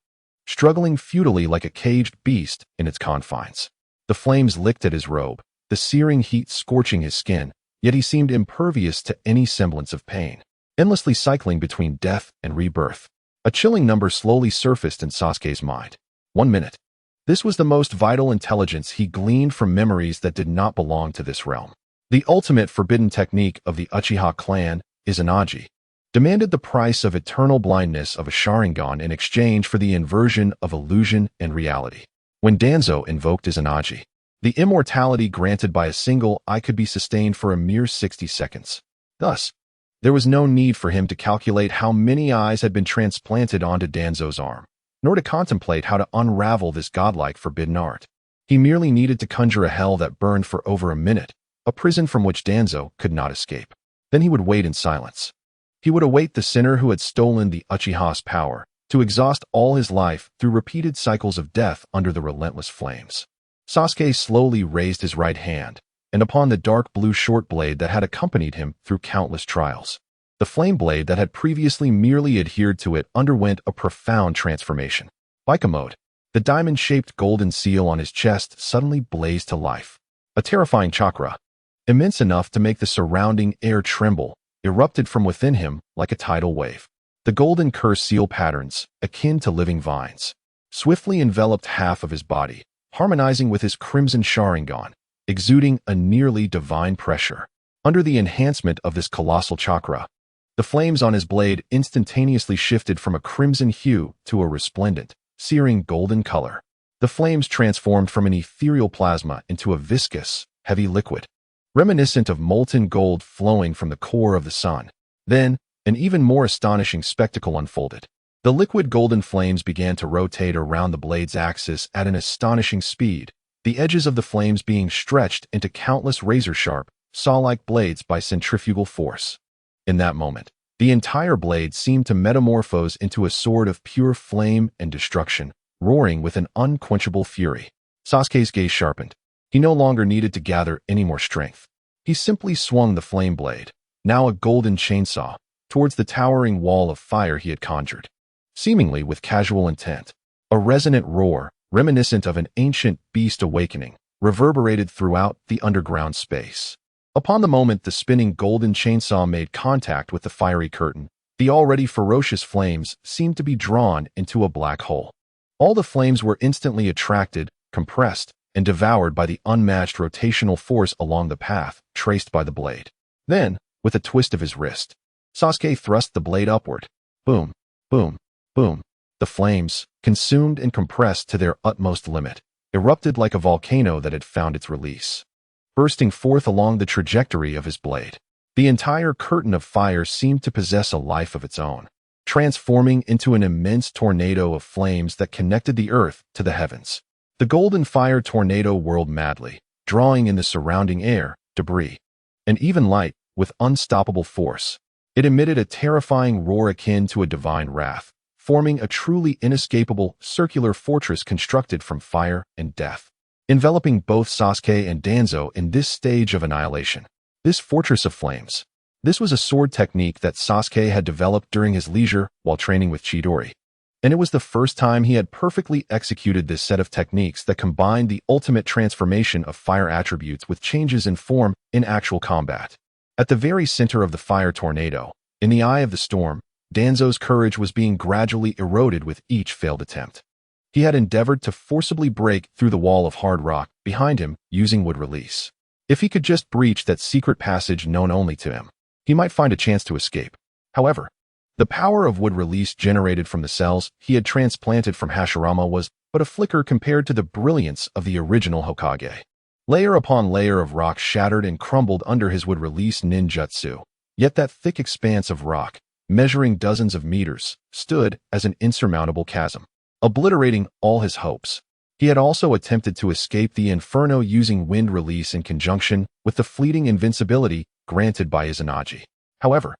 struggling futilely like a caged beast in its confines. The flames licked at his robe, the searing heat scorching his skin, yet he seemed impervious to any semblance of pain, endlessly cycling between death and rebirth. A chilling number slowly surfaced in Sasuke's mind. 1 minute. This was the most vital intelligence he gleaned from memories that did not belong to this realm. The ultimate forbidden technique of the Uchiha clan, Izanagi, demanded the price of eternal blindness of a Sharingan in exchange for the inversion of illusion and reality. When Danzo invoked Izanagi, the immortality granted by a single eye could be sustained for a mere 60 seconds. Thus, there was no need for him to calculate how many eyes had been transplanted onto Danzo's arm, nor to contemplate how to unravel this godlike forbidden art. He merely needed to conjure a hell that burned for over a minute, a prison from which Danzo could not escape. Then he would wait in silence. He would await the sinner who had stolen the Uchiha's power, to exhaust all his life through repeated cycles of death under the relentless flames. Sasuke slowly raised his right hand, and upon the dark blue short blade that had accompanied him through countless trials. The flame blade that had previously merely adhered to it underwent a profound transformation. Like a mode, the diamond-shaped golden seal on his chest suddenly blazed to life. A terrifying chakra, immense enough to make the surrounding air tremble, erupted from within him like a tidal wave. The golden curse seal patterns, akin to living vines, swiftly enveloped half of his body, harmonizing with his crimson Sharingan, exuding a nearly divine pressure. Under the enhancement of this colossal chakra, the flames on his blade instantaneously shifted from a crimson hue to a resplendent, searing golden color. The flames transformed from an ethereal plasma into a viscous, heavy liquid, reminiscent of molten gold flowing from the core of the sun. Then, an even more astonishing spectacle unfolded. The liquid golden flames began to rotate around the blade's axis at an astonishing speed, the edges of the flames being stretched into countless razor-sharp, saw-like blades by centrifugal force. In that moment, the entire blade seemed to metamorphose into a sword of pure flame and destruction, roaring with an unquenchable fury. Sasuke's gaze sharpened. He no longer needed to gather any more strength. He simply swung the flame blade, now a golden chainsaw, towards the towering wall of fire he had conjured. Seemingly with casual intent, a resonant roar, reminiscent of an ancient beast awakening, reverberated throughout the underground space. Upon the moment the spinning golden chainsaw made contact with the fiery curtain, the already ferocious flames seemed to be drawn into a black hole. All the flames were instantly attracted, compressed, and devoured by the unmatched rotational force along the path traced by the blade. Then, with a twist of his wrist, Sasuke thrust the blade upward. Boom, boom, boom. The flames, consumed and compressed to their utmost limit, erupted like a volcano that had found its release, bursting forth along the trajectory of his blade. The entire curtain of fire seemed to possess a life of its own, transforming into an immense tornado of flames that connected the earth to the heavens. The golden fire tornado whirled madly, drawing in the surrounding air, debris, and even light with unstoppable force. It emitted a terrifying roar akin to a divine wrath, forming a truly inescapable circular fortress constructed from fire and death, enveloping both Sasuke and Danzo in this stage of annihilation. This fortress of flames. This was a sword technique that Sasuke had developed during his leisure while training with Chidori, and it was the first time he had perfectly executed this set of techniques that combined the ultimate transformation of fire attributes with changes in form in actual combat. At the very center of the fire tornado, in the eye of the storm, Danzo's courage was being gradually eroded with each failed attempt. He had endeavored to forcibly break through the wall of hard rock behind him using wood release. If he could just breach that secret passage known only to him, he might find a chance to escape. However, the power of wood release generated from the cells he had transplanted from Hashirama was but a flicker compared to the brilliance of the original Hokage. Layer upon layer of rock shattered and crumbled under his wood release ninjutsu, yet that thick expanse of rock, measuring dozens of meters, stood as an insurmountable chasm, obliterating all his hopes. He had also attempted to escape the inferno using wind release in conjunction with the fleeting invincibility granted by Izanagi. However,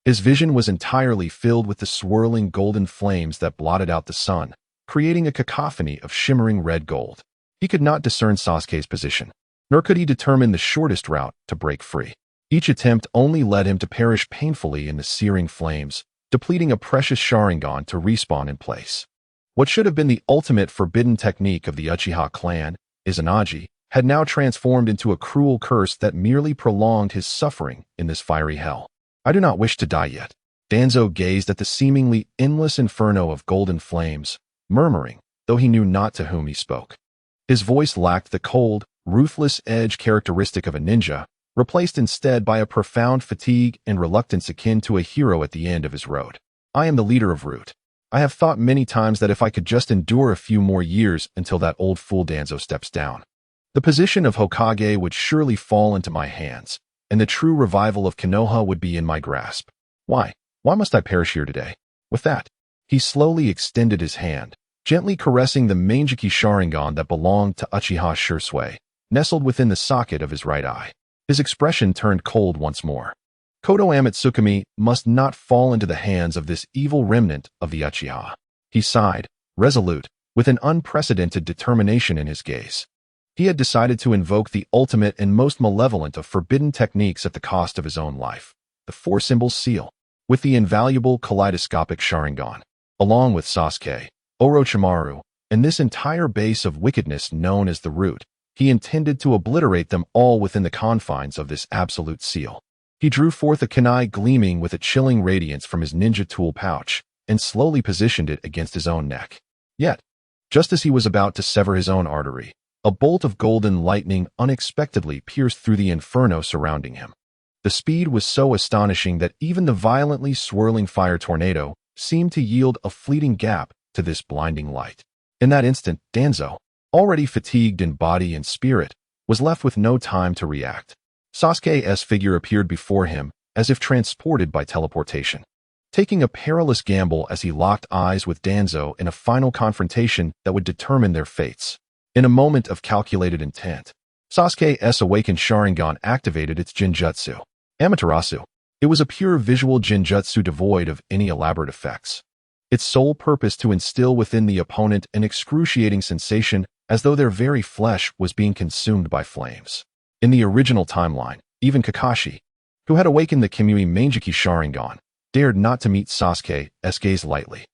his vision was entirely filled with the swirling golden flames that blotted out the sun, creating a cacophony of shimmering red gold. He could not discern Sasuke's position, nor could he determine the shortest route to break free. Each attempt only led him to perish painfully in the searing flames, depleting a precious Sharingan to respawn in place. What should have been the ultimate forbidden technique of the Uchiha clan, Izanagi, had now transformed into a cruel curse that merely prolonged his suffering in this fiery hell. I do not wish to die yet. Danzo gazed at the seemingly endless inferno of golden flames, murmuring, though he knew not to whom he spoke. His voice lacked the cold, ruthless edge characteristic of a ninja, replaced instead by a profound fatigue and reluctance akin to a hero at the end of his road. I am the leader of Root. I have thought many times that if I could just endure a few more years until that old fool Danzo steps down, the position of Hokage would surely fall into my hands, and the true revival of Konoha would be in my grasp. Why must I perish here today? With that, he slowly extended his hand, gently caressing the Manjiki Sharingan that belonged to Uchiha Shursui, nestled within the socket of his right eye. His expression turned cold once more. Kodo Ōtsutsuki must not fall into the hands of this evil remnant of the Uchiha. He sighed, resolute, with an unprecedented determination in his gaze. He had decided to invoke the ultimate and most malevolent of forbidden techniques at the cost of his own life, the Four Symbols Seal, with the invaluable kaleidoscopic Sharingan, along with Sasuke, Orochimaru, and this entire base of wickedness known as the Root. He intended to obliterate them all within the confines of this absolute seal. He drew forth a kunai gleaming with a chilling radiance from his ninja tool pouch and slowly positioned it against his own neck. Yet, just as he was about to sever his own artery, a bolt of golden lightning unexpectedly pierced through the inferno surrounding him. The speed was so astonishing that even the violently swirling fire tornado seemed to yield a fleeting gap to this blinding light. In that instant, Danzo, already fatigued in body and spirit, was left with no time to react. Sasuke's figure appeared before him, as if transported by teleportation, taking a perilous gamble as he locked eyes with Danzo in a final confrontation that would determine their fates. In a moment of calculated intent, Sasuke's awakened Sharingan activated its Jinjutsu, Amaterasu. It was a pure visual Jinjutsu devoid of any elaborate effects. Its sole purpose to instill within the opponent an excruciating sensation as though their very flesh was being consumed by flames. In the original timeline, even Kakashi, who had awakened the Kamui Manjiki Sharingan, dared not to meet Sasuke's gaze lightly.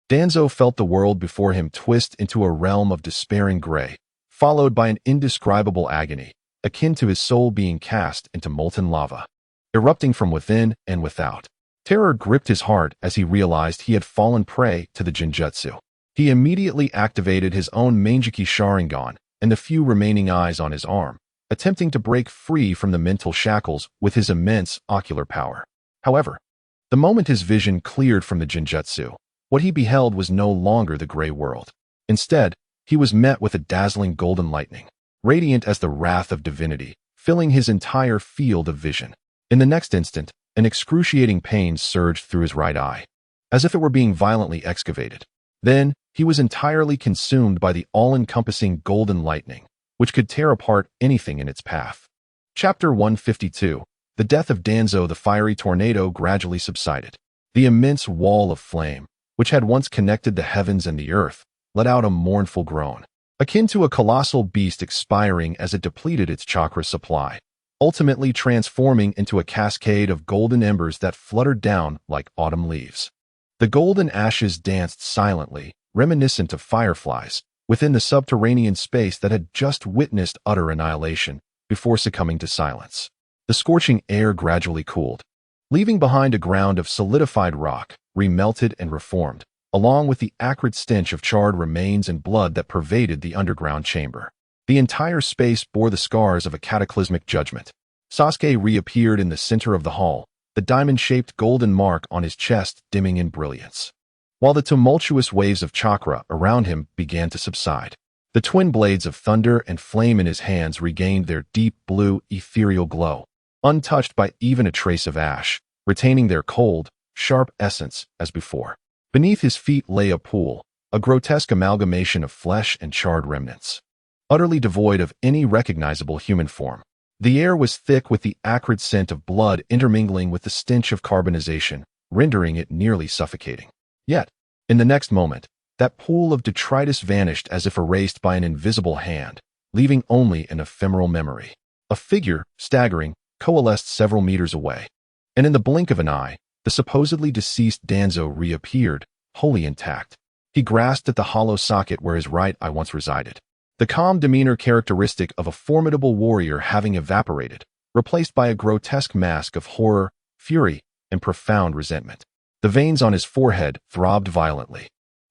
Danzo felt the world before him twist into a realm of despairing gray, followed by an indescribable agony, akin to his soul being cast into molten lava, erupting from within and without. Terror gripped his heart as he realized he had fallen prey to the Jinjutsu. He immediately activated his own Manjiki Sharingan, and the few remaining eyes on his arm, attempting to break free from the mental shackles with his immense ocular power. However, the moment his vision cleared from the genjutsu, what he beheld was no longer the gray world. Instead, he was met with a dazzling golden lightning, radiant as the wrath of divinity, filling his entire field of vision. In the next instant, an excruciating pain surged through his right eye, as if it were being violently excavated. Then, he was entirely consumed by the all-encompassing golden lightning, which could tear apart anything in its path. Chapter 152. The death of Danzo. The fiery tornado gradually subsided. The immense wall of flame, which had once connected the heavens and the earth, let out a mournful groan, akin to a colossal beast expiring as it depleted its chakra supply, ultimately transforming into a cascade of golden embers that fluttered down like autumn leaves. The golden ashes danced silently, reminiscent of fireflies, within the subterranean space that had just witnessed utter annihilation before succumbing to silence. The scorching air gradually cooled, leaving behind a ground of solidified rock, remelted and reformed, along with the acrid stench of charred remains and blood that pervaded the underground chamber. The entire space bore the scars of a cataclysmic judgment. Sasuke reappeared in the center of the hall, the diamond-shaped golden mark on his chest dimming in brilliance, while the tumultuous waves of chakra around him began to subside. The twin blades of thunder and flame in his hands regained their deep blue, ethereal glow, untouched by even a trace of ash, retaining their cold, sharp essence as before. Beneath his feet lay a pool, a grotesque amalgamation of flesh and charred remnants, utterly devoid of any recognizable human form. The air was thick with the acrid scent of blood intermingling with the stench of carbonization, rendering it nearly suffocating. Yet, in the next moment, that pool of detritus vanished as if erased by an invisible hand, leaving only an ephemeral memory. A figure, staggering, coalesced several meters away, and in the blink of an eye, the supposedly deceased Danzo reappeared, wholly intact. He grasped at the hollow socket where his right eye once resided, the calm demeanor characteristic of a formidable warrior having evaporated, replaced by a grotesque mask of horror, fury, and profound resentment. The veins on his forehead throbbed violently.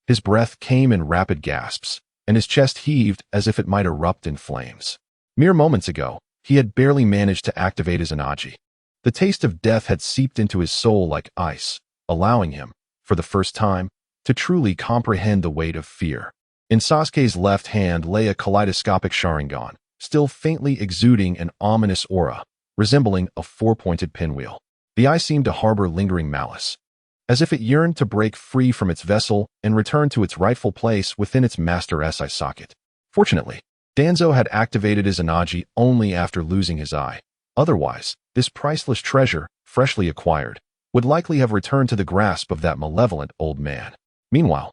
His breath came in rapid gasps, and his chest heaved as if it might erupt in flames. Mere moments ago, he had barely managed to activate his Anaji. The taste of death had seeped into his soul like ice, allowing him, for the first time, to truly comprehend the weight of fear. In Sasuke's left hand lay a kaleidoscopic Sharingan, still faintly exuding an ominous aura, resembling a four-pointed pinwheel. The eye seemed to harbor lingering malice, as if it yearned to break free from its vessel and return to its rightful place within its master's eye socket. Fortunately, Danzo had activated his Anaji only after losing his eye. Otherwise, this priceless treasure, freshly acquired, would likely have returned to the grasp of that malevolent old man. Meanwhile,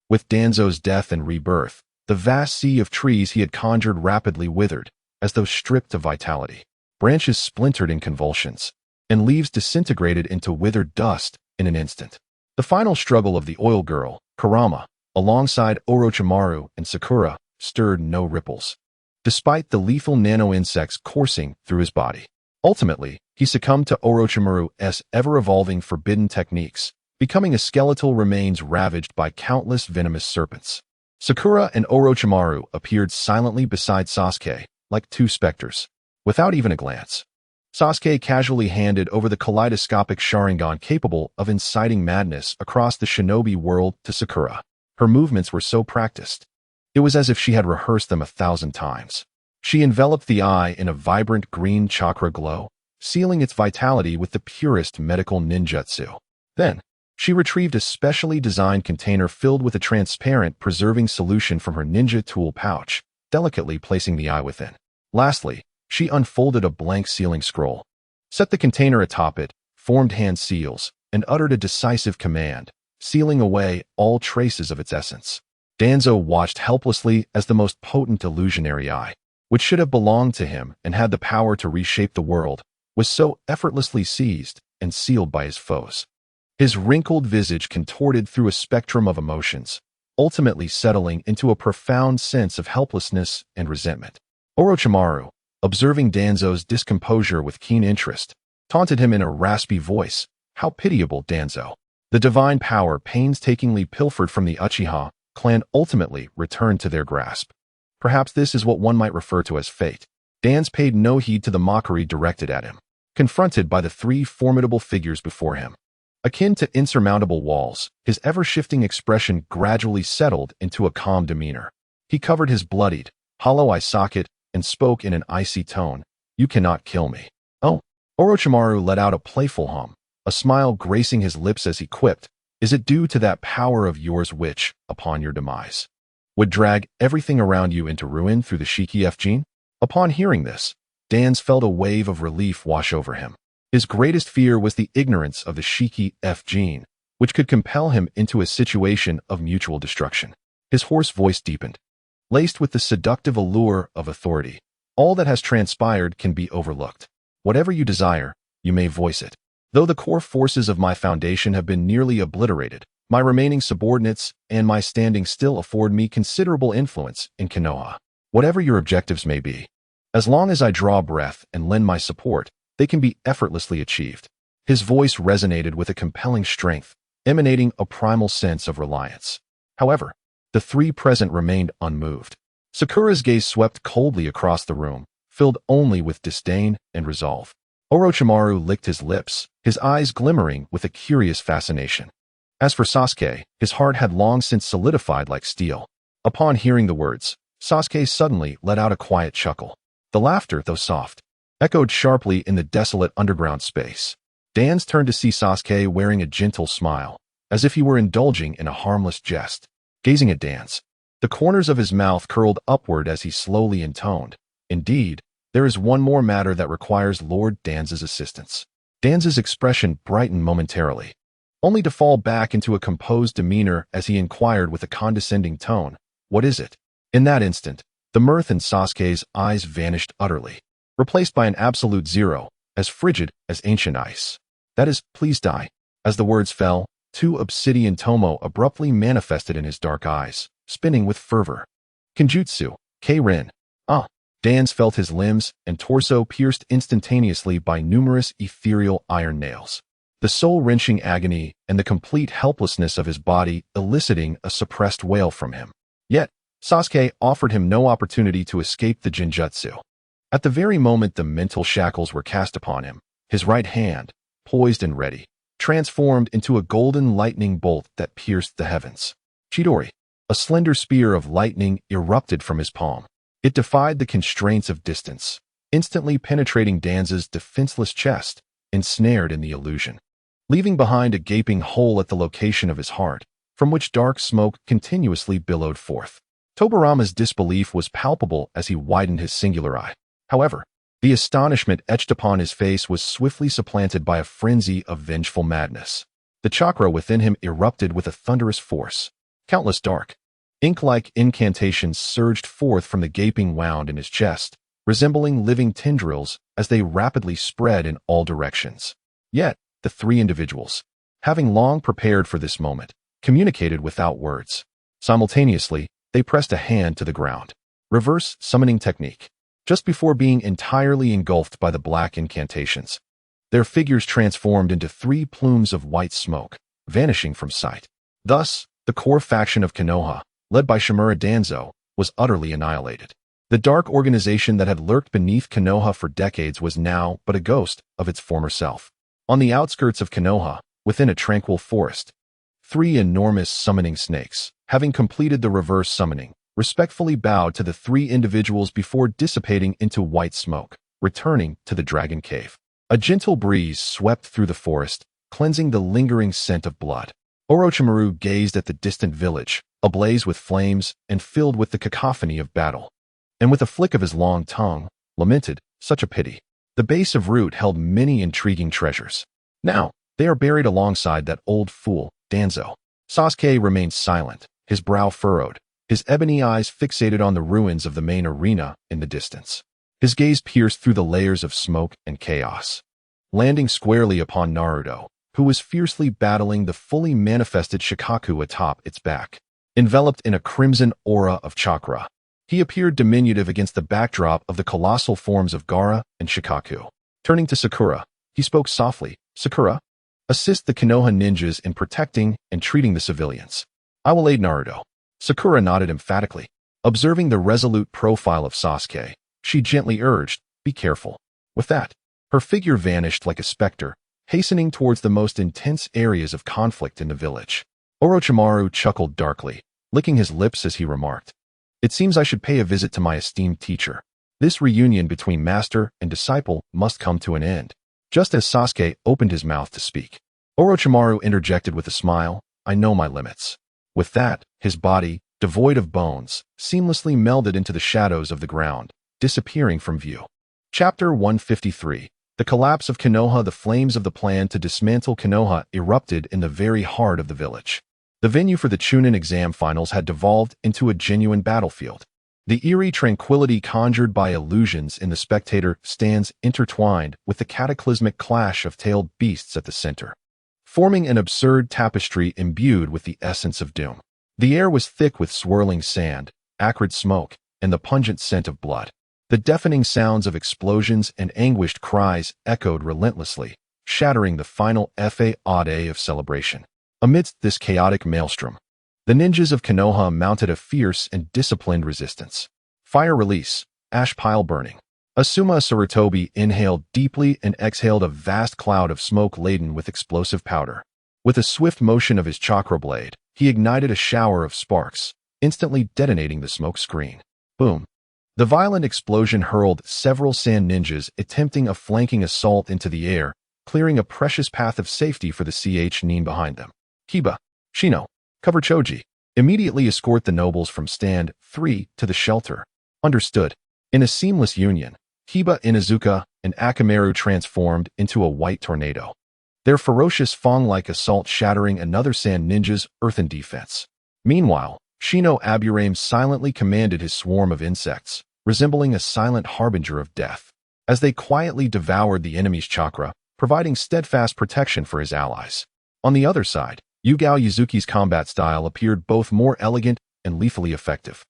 with Danzo's death and rebirth, the vast sea of trees he had conjured rapidly withered, as though stripped of vitality. Branches splintered in convulsions, and leaves disintegrated into withered dust in an instant. The final struggle of the oil girl, Kurama, alongside Orochimaru and Sakura, stirred no ripples, despite the lethal nano-insects coursing through his body. Ultimately, he succumbed to Orochimaru's ever-evolving forbidden techniques, becoming a skeletal remains ravaged by countless venomous serpents. Sakura and Orochimaru appeared silently beside Sasuke, like two specters, without even a glance. Sasuke casually handed over the kaleidoscopic Sharingan capable of inciting madness across the shinobi world to Sakura. Her movements were so practiced, it was as if she had rehearsed them 1,000 times. She enveloped the eye in a vibrant green chakra glow, sealing its vitality with the purest medical ninjutsu. Then, she retrieved a specially designed container filled with a transparent, preserving solution from her ninja tool pouch, delicately placing the eye within. Lastly, she unfolded a blank sealing scroll, set the container atop it, formed hand seals, and uttered a decisive command, sealing away all traces of its essence. Danzo watched helplessly as the most potent illusionary eye, which should have belonged to him and had the power to reshape the world, was so effortlessly seized and sealed by his foes. His wrinkled visage contorted through a spectrum of emotions, ultimately settling into a profound sense of helplessness and resentment. Orochimaru, observing Danzo's discomposure with keen interest, taunted him in a raspy voice. How pitiable, Danzo! The divine power painstakingly pilfered from the Uchiha clan ultimately returned to their grasp. Perhaps this is what one might refer to as fate. Dan paid no heed to the mockery directed at him, confronted by the three formidable figures before him. Akin to insurmountable walls, his ever-shifting expression gradually settled into a calm demeanor. He covered his bloodied, hollow eye socket and spoke in an icy tone. "You cannot kill me." "Oh." Orochimaru let out a playful hum, a smile gracing his lips as he quipped, "Is it due to that power of yours which, upon your demise, would drag everything around you into ruin through the Shiki F gene?" Upon hearing this, Dan felt a wave of relief wash over him. His greatest fear was the ignorance of the Shiki F gene, which could compel him into a situation of mutual destruction. His hoarse voice deepened, laced with the seductive allure of authority. "All that has transpired can be overlooked. Whatever you desire, you may voice it. Though the core forces of my foundation have been nearly obliterated, my remaining subordinates and my standing still afford me considerable influence in Konoha. Whatever your objectives may be, as long as I draw breath and lend my support, they can be effortlessly achieved." His voice resonated with a compelling strength, emanating a primal sense of reliance. However, the three present remained unmoved. Sakura's gaze swept coldly across the room, filled only with disdain and resolve. Orochimaru licked his lips, his eyes glimmering with a curious fascination. As for Sasuke, his heart had long since solidified like steel. Upon hearing the words, Sasuke suddenly let out a quiet chuckle. The laughter, though soft, echoed sharply in the desolate underground space. Dan turned to see Sasuke wearing a gentle smile, as if he were indulging in a harmless jest. Gazing at Dan, the corners of his mouth curled upward as he slowly intoned, "Indeed, there is one more matter that requires Lord Dan's assistance." Dan's expression brightened momentarily, only to fall back into a composed demeanor as he inquired with a condescending tone, "What is it?" In that instant, the mirth in Sasuke's eyes vanished utterly, replaced by an absolute zero, as frigid as ancient ice. "That is, please die." As the words fell, two obsidian tomo abruptly manifested in his dark eyes, spinning with fervor. "Kenjutsu, K-Rin." Ah! Dan felt his limbs and torso pierced instantaneously by numerous ethereal iron nails, the soul-wrenching agony and the complete helplessness of his body eliciting a suppressed wail from him. Yet, Sasuke offered him no opportunity to escape the genjutsu. At the very moment the mental shackles were cast upon him, his right hand, poised and ready, transformed into a golden lightning bolt that pierced the heavens. Chidori, a slender spear of lightning, erupted from his palm. It defied the constraints of distance, instantly penetrating Dan's defenseless chest, ensnared in the illusion, leaving behind a gaping hole at the location of his heart, from which dark smoke continuously billowed forth. Tobirama's disbelief was palpable as he widened his singular eye. However, the astonishment etched upon his face was swiftly supplanted by a frenzy of vengeful madness. The chakra within him erupted with a thunderous force. Countless dark, ink-like incantations surged forth from the gaping wound in his chest, resembling living tendrils as they rapidly spread in all directions. Yet, the three individuals, having long prepared for this moment, communicated without words. Simultaneously, they pressed a hand to the ground. Reverse summoning technique. Just before being entirely engulfed by the black incantations, their figures transformed into three plumes of white smoke, vanishing from sight. Thus, the core faction of Konoha, led by Shimura Danzo, was utterly annihilated. The dark organization that had lurked beneath Konoha for decades was now but a ghost of its former self. On the outskirts of Konoha, within a tranquil forest, three enormous summoning snakes, having completed the reverse summoning, respectfully bowed to the three individuals before dissipating into white smoke, returning to the dragon cave. A gentle breeze swept through the forest, cleansing the lingering scent of blood. Orochimaru gazed at the distant village, ablaze with flames and filled with the cacophony of battle, and with a flick of his long tongue, lamented, "Such a pity. The base of root held many intriguing treasures. Now, they are buried alongside that old fool, Danzo." Sasuke remained silent, his brow furrowed, his ebony eyes fixated on the ruins of the main arena in the distance. His gaze pierced through the layers of smoke and chaos, landing squarely upon Naruto, who was fiercely battling the fully manifested Shikaku atop its back. Enveloped in a crimson aura of chakra, he appeared diminutive against the backdrop of the colossal forms of Gaara and Shikaku. Turning to Sakura, he spoke softly, "Sakura, assist the Konoha ninjas in protecting and treating the civilians. I will aid Naruto." Sakura nodded emphatically. Observing the resolute profile of Sasuke, she gently urged, "Be careful." With that, her figure vanished like a specter, hastening towards the most intense areas of conflict in the village. Orochimaru chuckled darkly, licking his lips as he remarked, "It seems I should pay a visit to my esteemed teacher. This reunion between master and disciple must come to an end." Just as Sasuke opened his mouth to speak, Orochimaru interjected with a smile, "I know my limits." With that, his body, devoid of bones, seamlessly melded into the shadows of the ground, disappearing from view. Chapter 153. The collapse of Konoha. The flames of the plan to dismantle Konoha erupted in the very heart of the village. The venue for the Chunin exam finals had devolved into a genuine battlefield. The eerie tranquility conjured by illusions in the spectator stands intertwined with the cataclysmic clash of tailed beasts at the center, forming an absurd tapestry imbued with the essence of doom. The air was thick with swirling sand, acrid smoke, and the pungent scent of blood. The deafening sounds of explosions and anguished cries echoed relentlessly, shattering the final fa-ade of celebration. Amidst this chaotic maelstrom, the ninjas of Konoha mounted a fierce and disciplined resistance. Fire release, ash pile burning. Asuma Sarutobi inhaled deeply and exhaled a vast cloud of smoke laden with explosive powder. With a swift motion of his chakra blade, he ignited a shower of sparks, instantly detonating the smoke screen. Boom. The violent explosion hurled several sand ninjas attempting a flanking assault into the air, clearing a precious path of safety for the nin behind them. Kiba, Shino, cover Choji. Immediately escort the nobles from stand 3 to the shelter. Understood. In a seamless union, Kiba, Inuzuka, and Akamaru transformed into a white tornado, their ferocious fang-like assault shattering another sand ninja's earthen defense. Meanwhile, Shino Aburame silently commanded his swarm of insects, resembling a silent harbinger of death, as they quietly devoured the enemy's chakra, providing steadfast protection for his allies. On the other side, Yugao Yuzuki's combat style appeared both more elegant and lethally effective.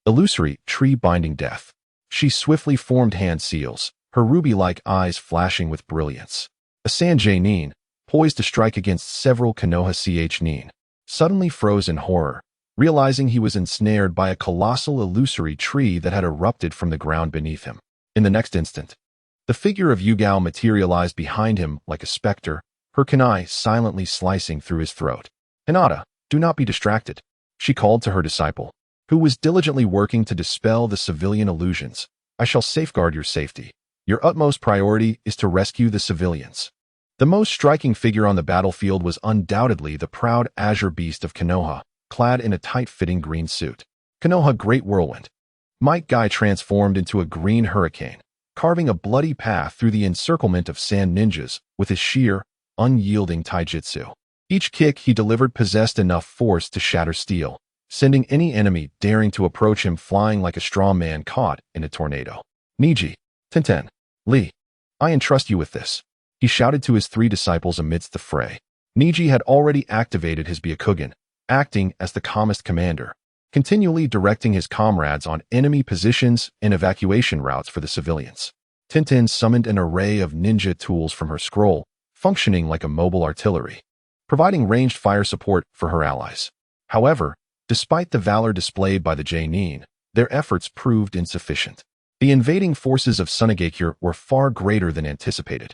Illusory, tree-binding death. She swiftly formed hand seals, her ruby-like eyes flashing with brilliance. A Sanjay nin, poised to strike against several Konoha nin, suddenly froze in horror, realizing he was ensnared by a colossal illusory tree that had erupted from the ground beneath him. In the next instant, the figure of Yugao materialized behind him like a specter, her kunai silently slicing through his throat. "Hinata, do not be distracted," she called to her disciple, who was diligently working to dispel the civilian illusions. "I shall safeguard your safety. Your utmost priority is to rescue the civilians." The most striking figure on the battlefield was undoubtedly the proud azure beast of Konoha, clad in a tight-fitting green suit. Konoha Great Whirlwind. Might Guy transformed into a green hurricane, carving a bloody path through the encirclement of sand ninjas with his sheer, unyielding taijutsu. Each kick he delivered possessed enough force to shatter steel, sending any enemy daring to approach him flying like a straw man caught in a tornado. "Niji, Tenten, Lee, I entrust you with this," he shouted to his 3 disciples amidst the fray. Niji had already activated his Byakugan, acting as the calmest commander, continually directing his comrades on enemy positions and evacuation routes for the civilians. Tenten summoned an array of ninja tools from her scroll, functioning like a mobile artillery, providing ranged fire support for her allies. However, despite the valor displayed by the Nin, their efforts proved insufficient. The invading forces of Sunagakure were far greater than anticipated,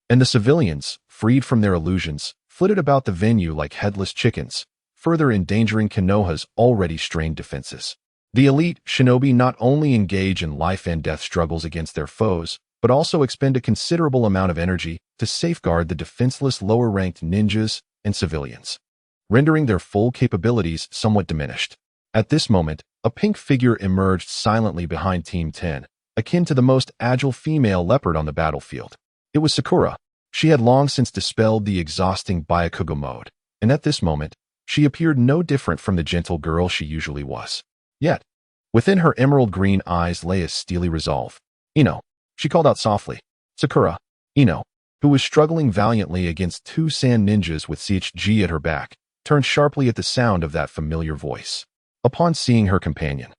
and the civilians, freed from their illusions, flitted about the venue like headless chickens, further endangering Konoha's already strained defenses. The elite shinobi not only engage in life and death struggles against their foes, but also expend a considerable amount of energy to safeguard the defenseless lower-ranked ninjas and civilians, rendering their full capabilities somewhat diminished. At this moment, a pink figure emerged silently behind Team 10, akin to the most agile female leopard on the battlefield. It was Sakura. She had long since dispelled the exhausting Byakugan mode, and at this moment, she appeared no different from the gentle girl she usually was. Yet, within her emerald green eyes lay a steely resolve. "Ino," she called out softly. Sakura, Ino, who was struggling valiantly against 2 sand ninjas with CHG at her back, turned sharply at the sound of that familiar voice. Upon seeing her companion,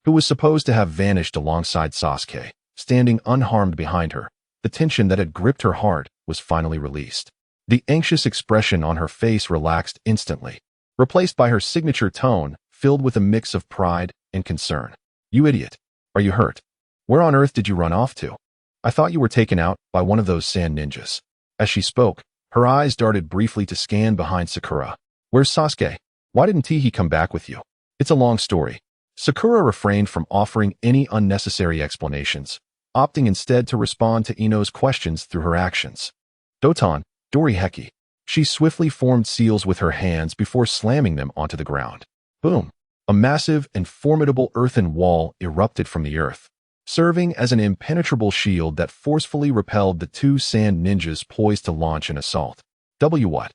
who was supposed to have vanished alongside Sasuke, standing unharmed behind her, the tension that had gripped her heart was finally released. The anxious expression on her face relaxed instantly, replaced by her signature tone filled with a mix of pride and concern. You idiot. Are you hurt? Where on earth did you run off to? I thought you were taken out by one of those sand ninjas. As she spoke, her eyes darted briefly to scan behind Sakura. Where's Sasuke? Why didn't he come back with you? It's a long story. Sakura refrained from offering any unnecessary explanations, opting instead to respond to Ino's questions through her actions. Doton, Dori Heki. She swiftly formed seals with her hands before slamming them onto the ground. Boom! A massive and formidable earthen wall erupted from the earth, serving as an impenetrable shield that forcefully repelled the two sand ninjas poised to launch an assault. What?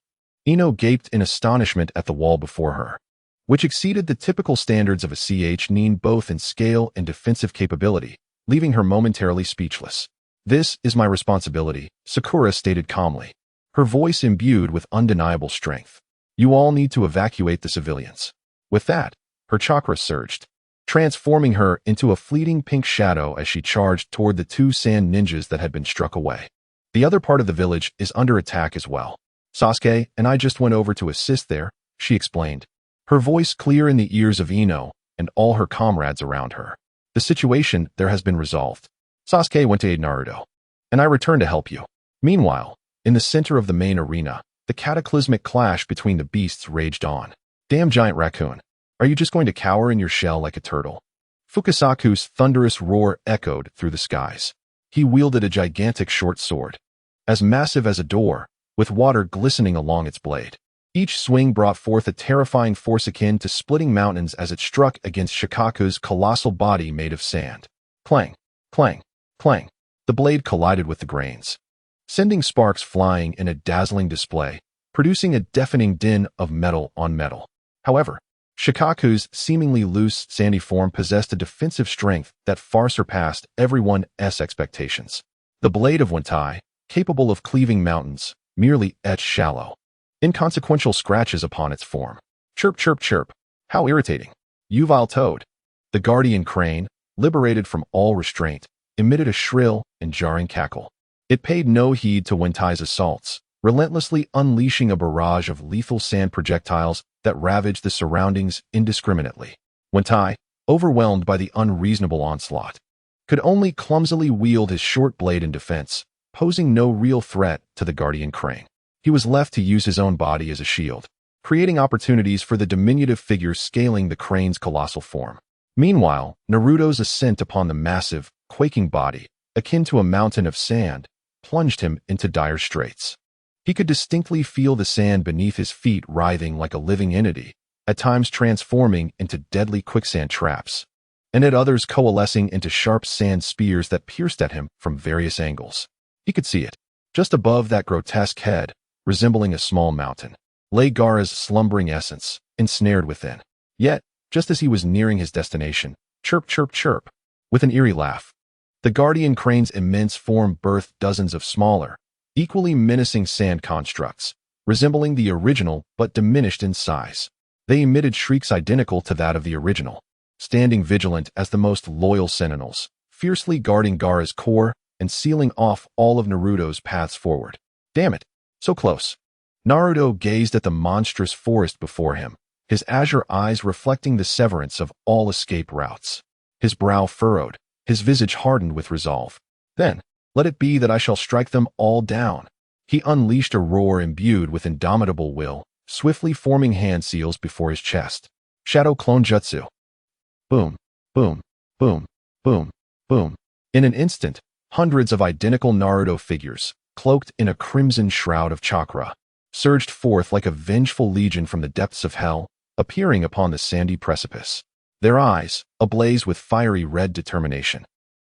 Ino gaped in astonishment at the wall before her, which exceeded the typical standards of a nin both in scale and defensive capability, leaving her momentarily speechless. This is my responsibility, Sakura stated calmly, her voice imbued with undeniable strength. You all need to evacuate the civilians. With that, her chakra surged, transforming her into a fleeting pink shadow as she charged toward the two sand ninjas that had been struck away. The other part of the village is under attack as well. Sasuke and I just went over to assist there, she explained, her voice clear in the ears of Ino and all her comrades around her. The situation there has been resolved. Sasuke went to aid Naruto, and I returned to help you. Meanwhile, in the center of the main arena, the cataclysmic clash between the beasts raged on. Damn giant raccoon. Are you just going to cower in your shell like a turtle? Fukasaku's thunderous roar echoed through the skies. He wielded a gigantic short sword, as massive as a door, with water glistening along its blade. Each swing brought forth a terrifying force akin to splitting mountains as it struck against Shikaku's colossal body made of sand. Clang, clang, clang. The blade collided with the grains, sending sparks flying in a dazzling display, producing a deafening din of metal on metal. However, Shikaku's seemingly loose, sandy form possessed a defensive strength that far surpassed everyone's expectations. The blade of Wentai, capable of cleaving mountains, merely etched shallow, inconsequential scratches upon its form. Chirp, chirp, chirp. How irritating. You vile toad. The guardian crane, liberated from all restraint, emitted a shrill and jarring cackle. It paid no heed to Wentai's assaults, relentlessly unleashing a barrage of lethal sand projectiles that ravaged the surroundings indiscriminately. Wentai, overwhelmed by the unreasonable onslaught, could only clumsily wield his short blade in defense, posing no real threat to the guardian crane. He was left to use his own body as a shield, creating opportunities for the diminutive figure scaling the crane's colossal form. Meanwhile, Naruto's ascent upon the massive, quaking body, akin to a mountain of sand, plunged him into dire straits. He could distinctly feel the sand beneath his feet writhing like a living entity, at times transforming into deadly quicksand traps, and at others coalescing into sharp sand spears that pierced at him from various angles. He could see it. Just above that grotesque head, resembling a small mountain, lay Gaara's slumbering essence, ensnared within. Yet, just as he was nearing his destination, chirp, chirp, chirp, with an eerie laugh, the guardian crane's immense form birthed dozens of smaller, equally menacing sand constructs, resembling the original but diminished in size. They emitted shrieks identical to that of the original, standing vigilant as the most loyal sentinels, fiercely guarding Gaara's core and sealing off all of Naruto's paths forward. Damn it, so close. Naruto gazed at the monstrous forest before him, his azure eyes reflecting the severance of all escape routes. His brow furrowed, his visage hardened with resolve. Then, let it be that I shall strike them all down. He unleashed a roar imbued with indomitable will, swiftly forming hand seals before his chest. Shadow Clone Jutsu. Boom, boom, boom, boom, boom. In an instant, hundreds of identical Naruto figures, cloaked in a crimson shroud of chakra, surged forth like a vengeful legion from the depths of hell, appearing upon the sandy precipice. Their eyes, ablaze with fiery red determination,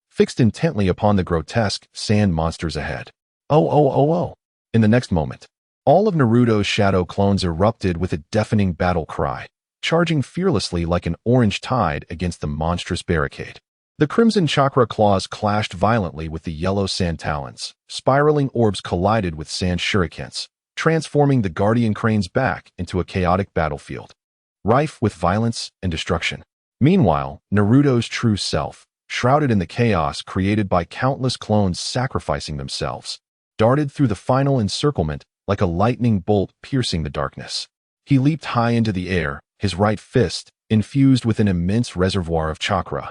fixed intently upon the grotesque sand monsters ahead. Oh, oh, oh, oh. In the next moment, all of Naruto's shadow clones erupted with a deafening battle cry, charging fearlessly like an orange tide against the monstrous barricade. The crimson chakra claws clashed violently with the yellow sand talons. Spiraling orbs collided with sand shurikens, transforming the guardian crane's back into a chaotic battlefield, rife with violence and destruction. Meanwhile, Naruto's true self, shrouded in the chaos created by countless clones sacrificing themselves, darted through the final encirclement like a lightning bolt piercing the darkness. He leaped high into the air, his right fist infused with an immense reservoir of chakra,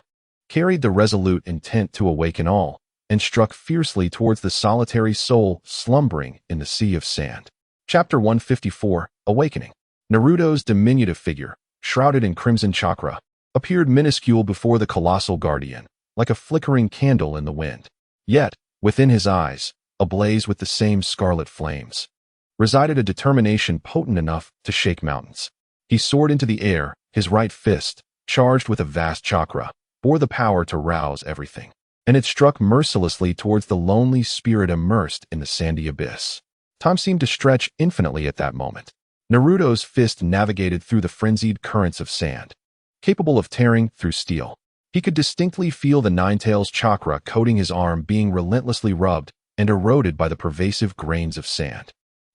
carried the resolute intent to awaken all, and struck fiercely towards the solitary soul slumbering in the sea of sand. Chapter 154, Awakening. Naruto's diminutive figure, shrouded in crimson chakra, appeared minuscule before the colossal guardian, like a flickering candle in the wind. Yet, within his eyes, ablaze with the same scarlet flames, resided a determination potent enough to shake mountains. He soared into the air, his right fist, charged with a vast chakra, bore the power to rouse everything, and it struck mercilessly towards the lonely spirit immersed in the sandy abyss. Time seemed to stretch infinitely at that moment. Naruto's fist navigated through the frenzied currents of sand, capable of tearing through steel. He could distinctly feel the Ninetales chakra coating his arm being relentlessly rubbed and eroded by the pervasive grains of sand.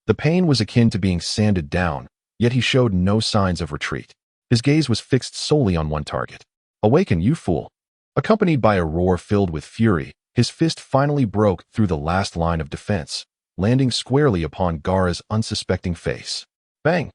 The pain was akin to being sanded down, yet he showed no signs of retreat. His gaze was fixed solely on one target. "Awaken, you fool!" Accompanied by a roar filled with fury, his fist finally broke through the last line of defense, landing squarely upon Gaara's unsuspecting face. Bang!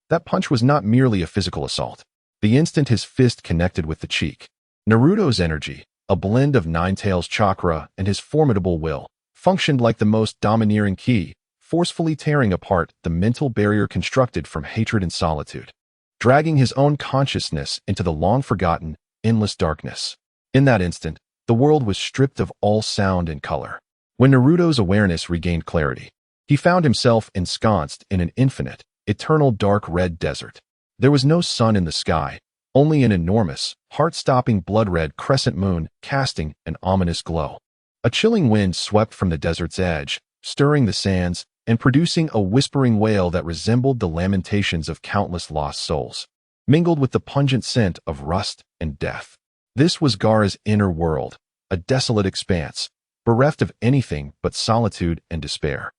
That punch was not merely a physical assault. The instant his fist connected with the cheek, Naruto's energy, a blend of Ninetales chakra and his formidable will, functioned like the most domineering key, forcefully tearing apart the mental barrier constructed from hatred and solitude, dragging his own consciousness into the long-forgotten, endless darkness. In that instant, the world was stripped of all sound and color. When Naruto's awareness regained clarity, he found himself ensconced in an infinite, eternal dark red desert. There was no sun in the sky, only an enormous, heart-stopping blood-red crescent moon casting an ominous glow. A chilling wind swept from the desert's edge, stirring the sands and producing a whispering wail that resembled the lamentations of countless lost souls, mingled with the pungent scent of rust and death. This was Gaara's inner world, a desolate expanse, bereft of anything but solitude and despair.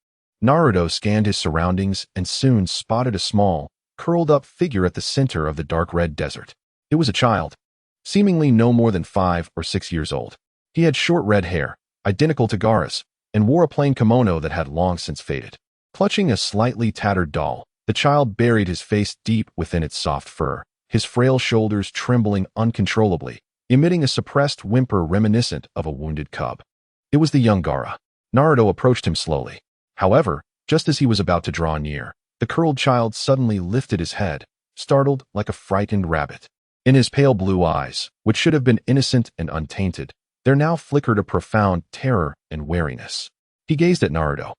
Naruto scanned his surroundings and soon spotted a small, curled-up figure at the center of the dark red desert. It was a child, seemingly no more than 5 or 6 years old. He had short red hair, identical to Gaara's, and wore a plain kimono that had long since faded. Clutching a slightly tattered doll, the child buried his face deep within its soft fur, his frail shoulders trembling uncontrollably, emitting a suppressed whimper reminiscent of a wounded cub. It was the young Gaara. Naruto approached him slowly. However, just as he was about to draw near, the curled child suddenly lifted his head, startled like a frightened rabbit. In his pale blue eyes, which should have been innocent and untainted, there now flickered a profound terror and wariness. He gazed at Naruto,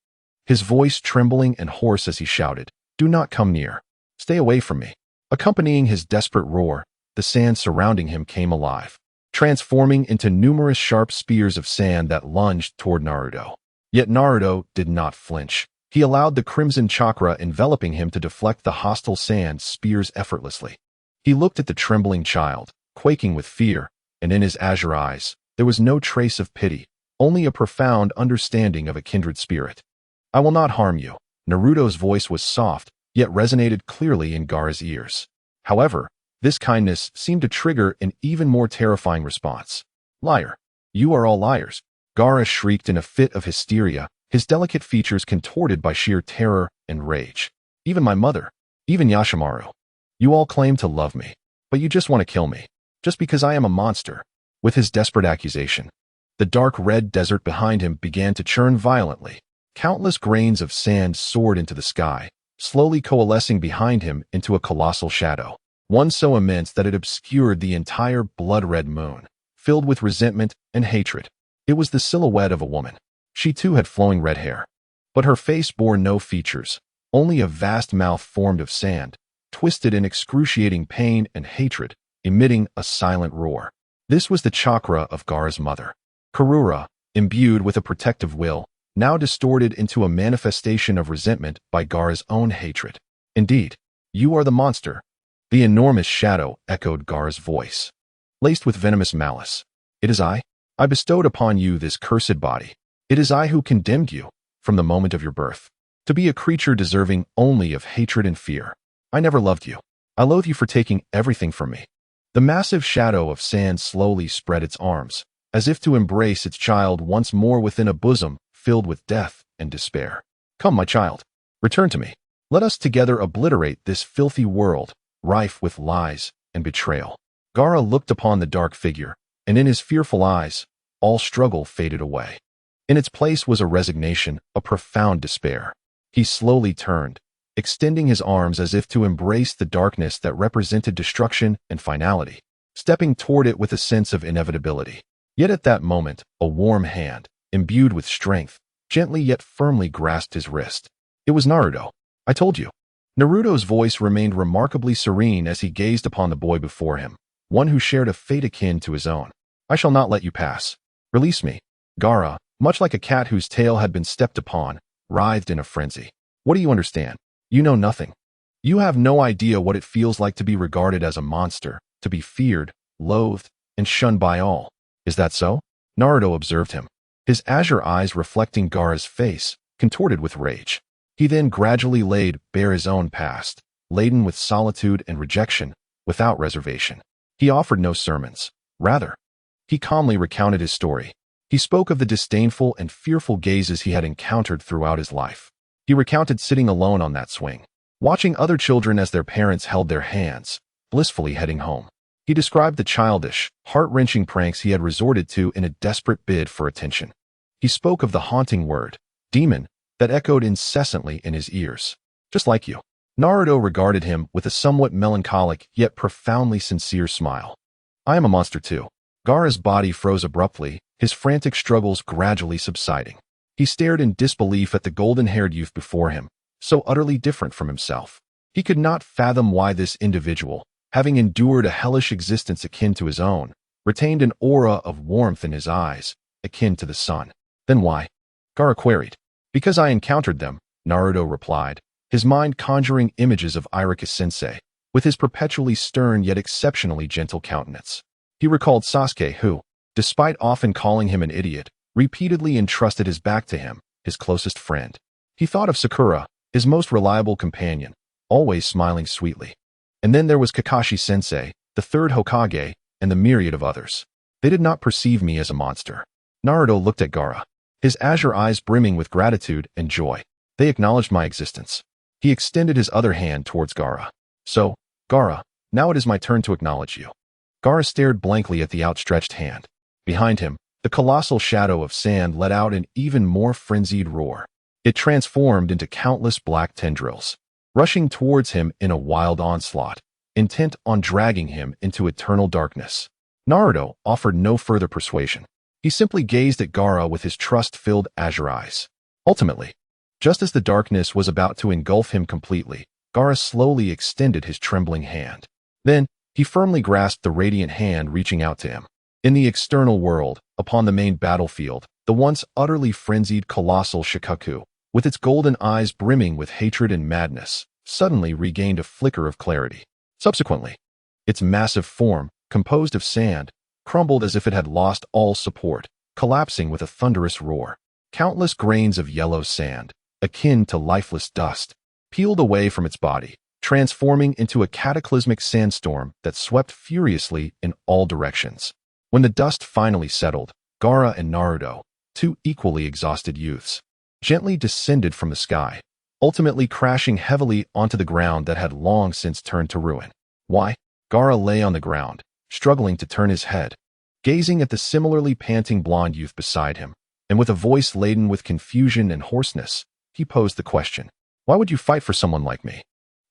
his voice trembling and hoarse as he shouted, "Do not come near. Stay away from me." Accompanying his desperate roar, the sand surrounding him came alive, transforming into numerous sharp spears of sand that lunged toward Naruto. Yet Naruto did not flinch. He allowed the crimson chakra enveloping him to deflect the hostile sand spears effortlessly. He looked at the trembling child, quaking with fear, and in his azure eyes, there was no trace of pity, only a profound understanding of a kindred spirit. "I will not harm you." Naruto's voice was soft, yet resonated clearly in Gaara's ears. However, this kindness seemed to trigger an even more terrifying response. "Liar. You are all liars." Gaara shrieked in a fit of hysteria, his delicate features contorted by sheer terror and rage. "Even my mother, even Yashimaru. You all claim to love me, but you just want to kill me, just because I am a monster." With his desperate accusation, the dark red desert behind him began to churn violently. Countless grains of sand soared into the sky, slowly coalescing behind him into a colossal shadow, one so immense that it obscured the entire blood-red moon, filled with resentment and hatred. It was the silhouette of a woman. She too had flowing red hair, but her face bore no features, only a vast mouth formed of sand, twisted in excruciating pain and hatred, emitting a silent roar. This was the chakra of Gaara's mother, Karura, imbued with a protective will, now distorted into a manifestation of resentment by Gaara's own hatred. "Indeed, you are the monster." The enormous shadow echoed Gaara's voice, laced with venomous malice. "It is I. I bestowed upon you this cursed body. It is I who condemned you, from the moment of your birth, to be a creature deserving only of hatred and fear. I never loved you. I loathe you for taking everything from me." The massive shadow of sand slowly spread its arms, as if to embrace its child once more within a bosom filled with death and despair. "Come, my child. Return to me. Let us together obliterate this filthy world, rife with lies and betrayal." Gaara looked upon the dark figure, and in his fearful eyes, all struggle faded away. In its place was a resignation, a profound despair. He slowly turned, extending his arms as if to embrace the darkness that represented destruction and finality, stepping toward it with a sense of inevitability. Yet at that moment, a warm hand, imbued with strength, gently yet firmly grasped his wrist. It was Naruto. I told you. Naruto's voice remained remarkably serene as he gazed upon the boy before him, one who shared a fate akin to his own. I shall not let you pass. Release me. Gaara, much like a cat whose tail had been stepped upon, writhed in a frenzy. What do you understand? You know nothing. You have no idea what it feels like to be regarded as a monster, to be feared, loathed, and shunned by all. Is that so? Naruto observed him, his azure eyes reflecting Gaara's face, contorted with rage. He then gradually laid bare his own past, laden with solitude and rejection, without reservation. He offered no sermons. Rather, he calmly recounted his story. He spoke of the disdainful and fearful gazes he had encountered throughout his life. He recounted sitting alone on that swing, watching other children as their parents held their hands, blissfully heading home. He described the childish, heart-wrenching pranks he had resorted to in a desperate bid for attention. He spoke of the haunting word, demon, that echoed incessantly in his ears. Just like you. Naruto regarded him with a somewhat melancholic yet profoundly sincere smile. I am a monster too. Gaara's body froze abruptly, his frantic struggles gradually subsiding. He stared in disbelief at the golden-haired youth before him, so utterly different from himself. He could not fathom why this individual, having endured a hellish existence akin to his own, retained an aura of warmth in his eyes, akin to the sun. Then why? Gaara queried. Because I encountered them, Naruto replied, his mind conjuring images of Iruka-sensei, with his perpetually stern yet exceptionally gentle countenance. He recalled Sasuke who, despite often calling him an idiot, repeatedly entrusted his back to him, his closest friend. He thought of Sakura, his most reliable companion, always smiling sweetly. And then there was Kakashi-sensei, the third Hokage, and the myriad of others. They did not perceive me as a monster. Naruto looked at Gaara, his azure eyes brimming with gratitude and joy. They acknowledged my existence. He extended his other hand towards Gaara. So, Gaara, now it is my turn to acknowledge you. Gaara stared blankly at the outstretched hand. Behind him, the colossal shadow of sand let out an even more frenzied roar. It transformed into countless black tendrils, rushing towards him in a wild onslaught, intent on dragging him into eternal darkness. Naruto offered no further persuasion. He simply gazed at Gaara with his trust-filled azure eyes. Ultimately, just as the darkness was about to engulf him completely, Gaara slowly extended his trembling hand. Then, he firmly grasped the radiant hand reaching out to him. In the external world, upon the main battlefield, the once utterly frenzied colossal Shikaku, with its golden eyes brimming with hatred and madness, suddenly regained a flicker of clarity. Subsequently, its massive form, composed of sand, crumbled as if it had lost all support, collapsing with a thunderous roar. Countless grains of yellow sand, akin to lifeless dust, peeled away from its body, transforming into a cataclysmic sandstorm that swept furiously in all directions. When the dust finally settled, Gaara and Naruto, two equally exhausted youths, gently descended from the sky, ultimately crashing heavily onto the ground that had long since turned to ruin. Why? Gaara lay on the ground, struggling to turn his head, gazing at the similarly panting blonde youth beside him, and with a voice laden with confusion and hoarseness, he posed the question, why would you fight for someone like me?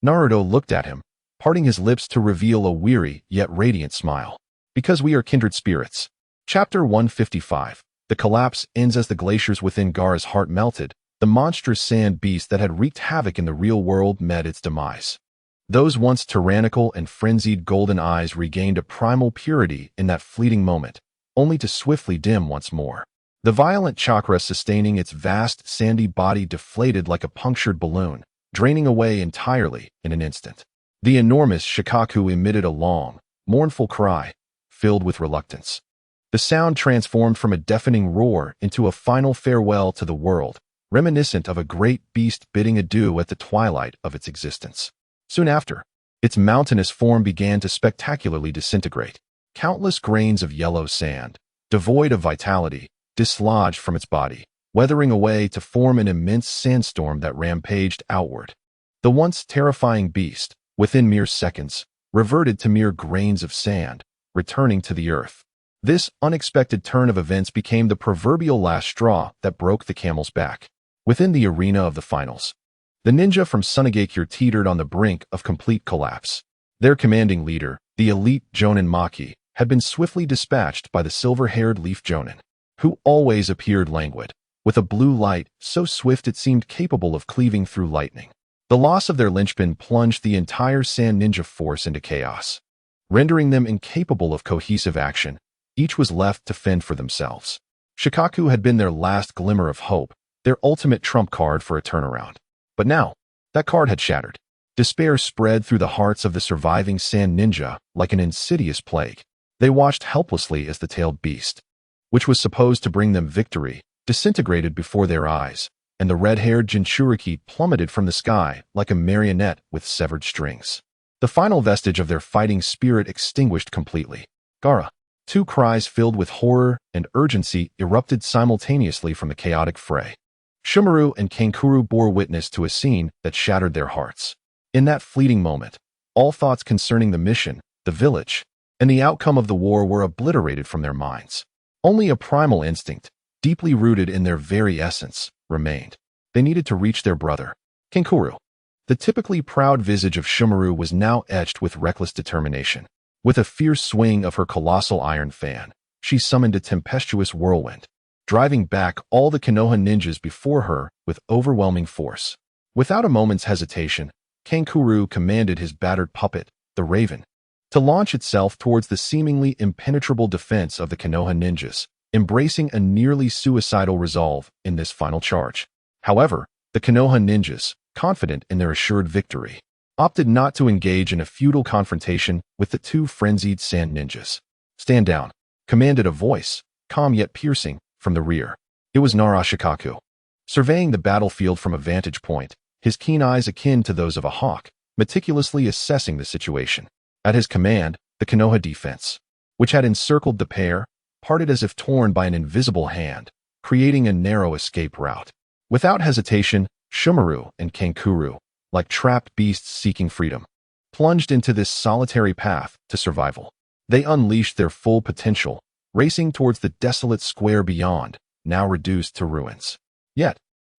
Naruto looked at him, parting his lips to reveal a weary yet radiant smile. Because we are kindred spirits. Chapter 155. The collapse ends as the glaciers within Gaara's heart melted. The monstrous sand beast that had wreaked havoc in the real world met its demise. Those once tyrannical and frenzied golden eyes regained a primal purity in that fleeting moment, only to swiftly dim once more. The violent chakra sustaining its vast sandy body deflated like a punctured balloon, draining away entirely in an instant. The enormous Shikaku emitted a long, mournful cry, filled with reluctance. The sound transformed from a deafening roar into a final farewell to the world, reminiscent of a great beast bidding adieu at the twilight of its existence. Soon after, its mountainous form began to spectacularly disintegrate. Countless grains of yellow sand, devoid of vitality, dislodged from its body, weathering away to form an immense sandstorm that rampaged outward. The once terrifying beast, within mere seconds, reverted to mere grains of sand, returning to the earth. This unexpected turn of events became the proverbial last straw that broke the camel's back. Within the arena of the finals, the ninja from Sunagakure teetered on the brink of complete collapse. Their commanding leader, the elite Jonin Maki, had been swiftly dispatched by the silver-haired Leaf Jonin, who always appeared languid, with a blue light so swift it seemed capable of cleaving through lightning. The loss of their linchpin plunged the entire Sand Ninja force into chaos, rendering them incapable of cohesive action. Each was left to fend for themselves. Shikaku had been their last glimmer of hope, their ultimate trump card for a turnaround. But now, that card had shattered. Despair spread through the hearts of the surviving Sand Ninja like an insidious plague. They watched helplessly as the tailed beast, which was supposed to bring them victory, disintegrated before their eyes, and the red-haired Jinchuriki plummeted from the sky like a marionette with severed strings. The final vestige of their fighting spirit extinguished completely. Gara! Two cries filled with horror and urgency erupted simultaneously from the chaotic fray. Shumaru and Kankuro bore witness to a scene that shattered their hearts. In that fleeting moment, all thoughts concerning the mission, the village, and the outcome of the war were obliterated from their minds. Only a primal instinct, deeply rooted in their very essence, remained. They needed to reach their brother, Kankuro. The typically proud visage of Shumaru was now etched with reckless determination. With a fierce swing of her colossal iron fan, she summoned a tempestuous whirlwind, driving back all the Konoha ninjas before her with overwhelming force. Without a moment's hesitation, Kankuro commanded his battered puppet, the Raven, to launch itself towards the seemingly impenetrable defense of the Konoha ninjas, embracing a nearly suicidal resolve in this final charge. However, the Konoha ninjas, confident in their assured victory, opted not to engage in a futile confrontation with the two frenzied Sand Ninjas. "Stand down," commanded a voice, calm yet piercing, from the rear. It was Nara Shikaku. Surveying the battlefield from a vantage point, his keen eyes akin to those of a hawk, meticulously assessing the situation. At his command, the Konoha defense, which had encircled the pair, parted as if torn by an invisible hand, creating a narrow escape route. Without hesitation, Shumaru and Kankuro, like trapped beasts seeking freedom, plunged into this solitary path to survival. They unleashed their full potential, racing towards the desolate square beyond, now reduced to ruins. Yet,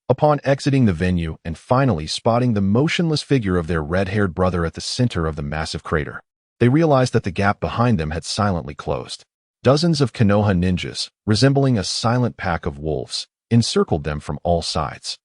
upon exiting the venue and finally spotting the motionless figure of their red-haired brother at the center of the massive crater, they realized that the gap behind them had silently closed. Dozens of Konoha ninjas, resembling a silent pack of wolves, encircled them from all sides.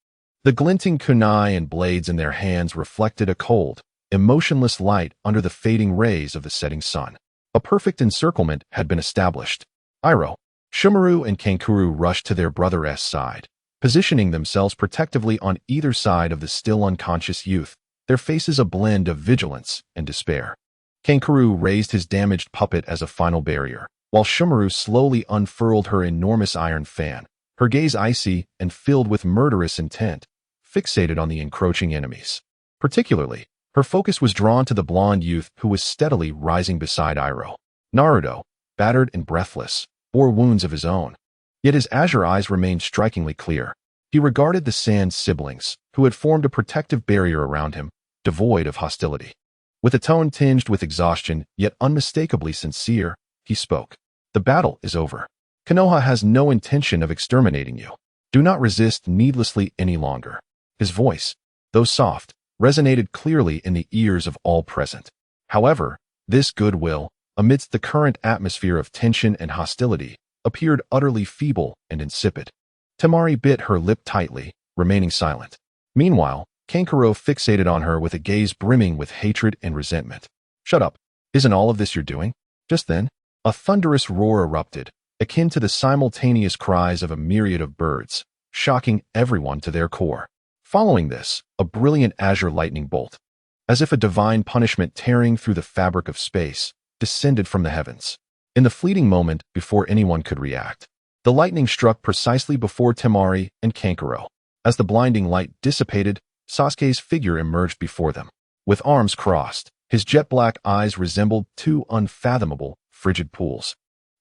The glinting kunai and blades in their hands reflected a cold, emotionless light under the fading rays of the setting sun. A perfect encirclement had been established. Iroh, Shumaru, and Kankuro rushed to their brother's side, positioning themselves protectively on either side of the still unconscious youth, their faces a blend of vigilance and despair. Kankuro raised his damaged puppet as a final barrier, while Shumaru slowly unfurled her enormous iron fan, her gaze icy and filled with murderous intent, fixated on the encroaching enemies. Particularly, her focus was drawn to the blonde youth who was steadily rising beside Iroh. Naruto, battered and breathless, bore wounds of his own. Yet his azure eyes remained strikingly clear. He regarded the Sand siblings, who had formed a protective barrier around him, devoid of hostility. With a tone tinged with exhaustion, yet unmistakably sincere, he spoke. "The battle is over. Konoha has no intention of exterminating you. Do not resist needlessly any longer." His voice, though soft, resonated clearly in the ears of all present. However, this goodwill, amidst the current atmosphere of tension and hostility, appeared utterly feeble and insipid. Temari bit her lip tightly, remaining silent. Meanwhile, Kankuro fixated on her with a gaze brimming with hatred and resentment. "Shut up. Isn't all of this you're doing?" Just then, a thunderous roar erupted, akin to the simultaneous cries of a myriad of birds, shocking everyone to their core. Following this, a brilliant azure lightning bolt, as if a divine punishment tearing through the fabric of space, descended from the heavens. In the fleeting moment before anyone could react, the lightning struck precisely before Temari and Kankuro. As the blinding light dissipated, Sasuke's figure emerged before them. With arms crossed, his jet-black eyes resembled two unfathomable, frigid pools,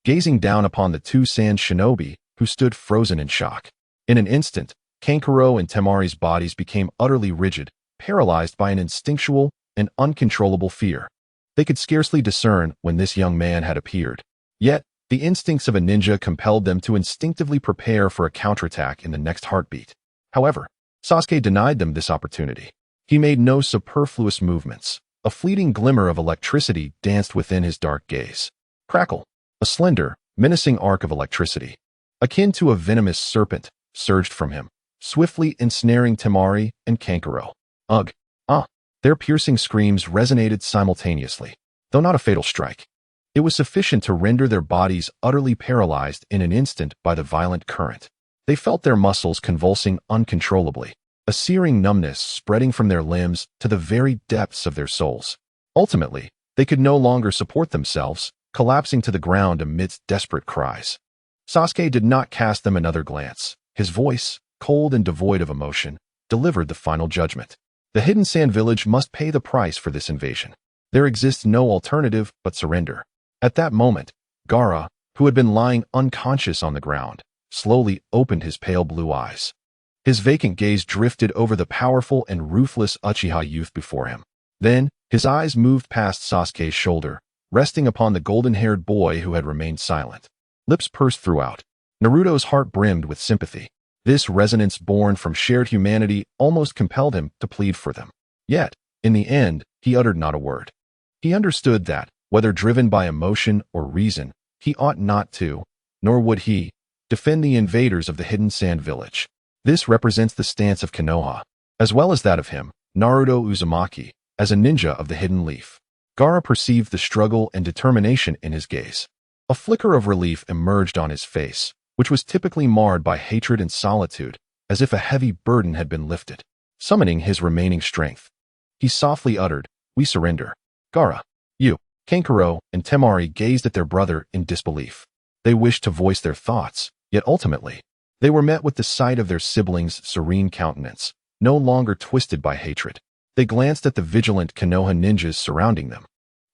gazing down upon the two Sand shinobi who stood frozen in shock. In an instant, Kankuro and Temari's bodies became utterly rigid, paralyzed by an instinctual and uncontrollable fear. They could scarcely discern when this young man had appeared. Yet, The instincts of a ninja compelled them to instinctively prepare for a counterattack in the next heartbeat. However, Sasuke denied them this opportunity. He made no superfluous movements. A fleeting glimmer of electricity danced within his dark gaze. Crackle! A slender, menacing arc of electricity, akin to a venomous serpent, surged from him, swiftly ensnaring Temari and Kankuro. Ugh! Ah! Their piercing screams resonated simultaneously, though not a fatal strike. It was sufficient to render their bodies utterly paralyzed in an instant by the violent current. They felt their muscles convulsing uncontrollably, a searing numbness spreading from their limbs to the very depths of their souls. Ultimately, they could no longer support themselves, collapsing to the ground amidst desperate cries. Sasuke did not cast them another glance. His voice, cold and devoid of emotion, delivered the final judgment. The hidden sand village must pay the price for this invasion. There exists no alternative but surrender. At that moment, Gaara, who had been lying unconscious on the ground, slowly opened his pale blue eyes. His vacant gaze drifted over the powerful and ruthless Uchiha youth before him. Then, his eyes moved past Sasuke's shoulder, resting upon the golden-haired boy who had remained silent. Lips pursed throughout. Naruto's heart brimmed with sympathy. This resonance born from shared humanity almost compelled him to plead for them. Yet, in the end, he uttered not a word. He understood that, whether driven by emotion or reason, he ought not to, nor would he, defend the invaders of the hidden sand village. This represents the stance of Konoha, as well as that of him, Naruto Uzumaki, as a ninja of the hidden leaf. Gaara perceived the struggle and determination in his gaze. A flicker of relief emerged on his face, which was typically marred by hatred and solitude, as if a heavy burden had been lifted. Summoning his remaining strength, he softly uttered, "We surrender." Gaara, you, Kankuro, and Temari gazed at their brother in disbelief. They wished to voice their thoughts, yet ultimately, they were met with the sight of their siblings' serene countenance, no longer twisted by hatred. They glanced at the vigilant Konoha ninjas surrounding them,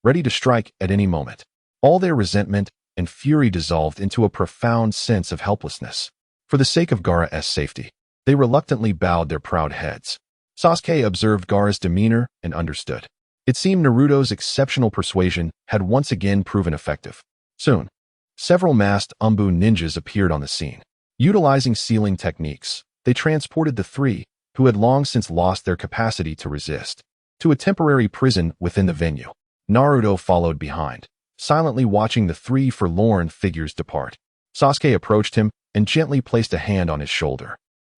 ready to strike at any moment. All their resentment and fury dissolved into a profound sense of helplessness. For the sake of Gaara's safety, they reluctantly bowed their proud heads. Sasuke observed Gaara's demeanor and understood. It seemed Naruto's exceptional persuasion had once again proven effective. Soon, several masked Umbu ninjas appeared on the scene. Utilizing sealing techniques, they transported the three, who had long since lost their capacity to resist, to a temporary prison within the venue. Naruto followed behind, silently watching the three forlorn figures depart. Sasuke approached him and gently placed a hand on his shoulder.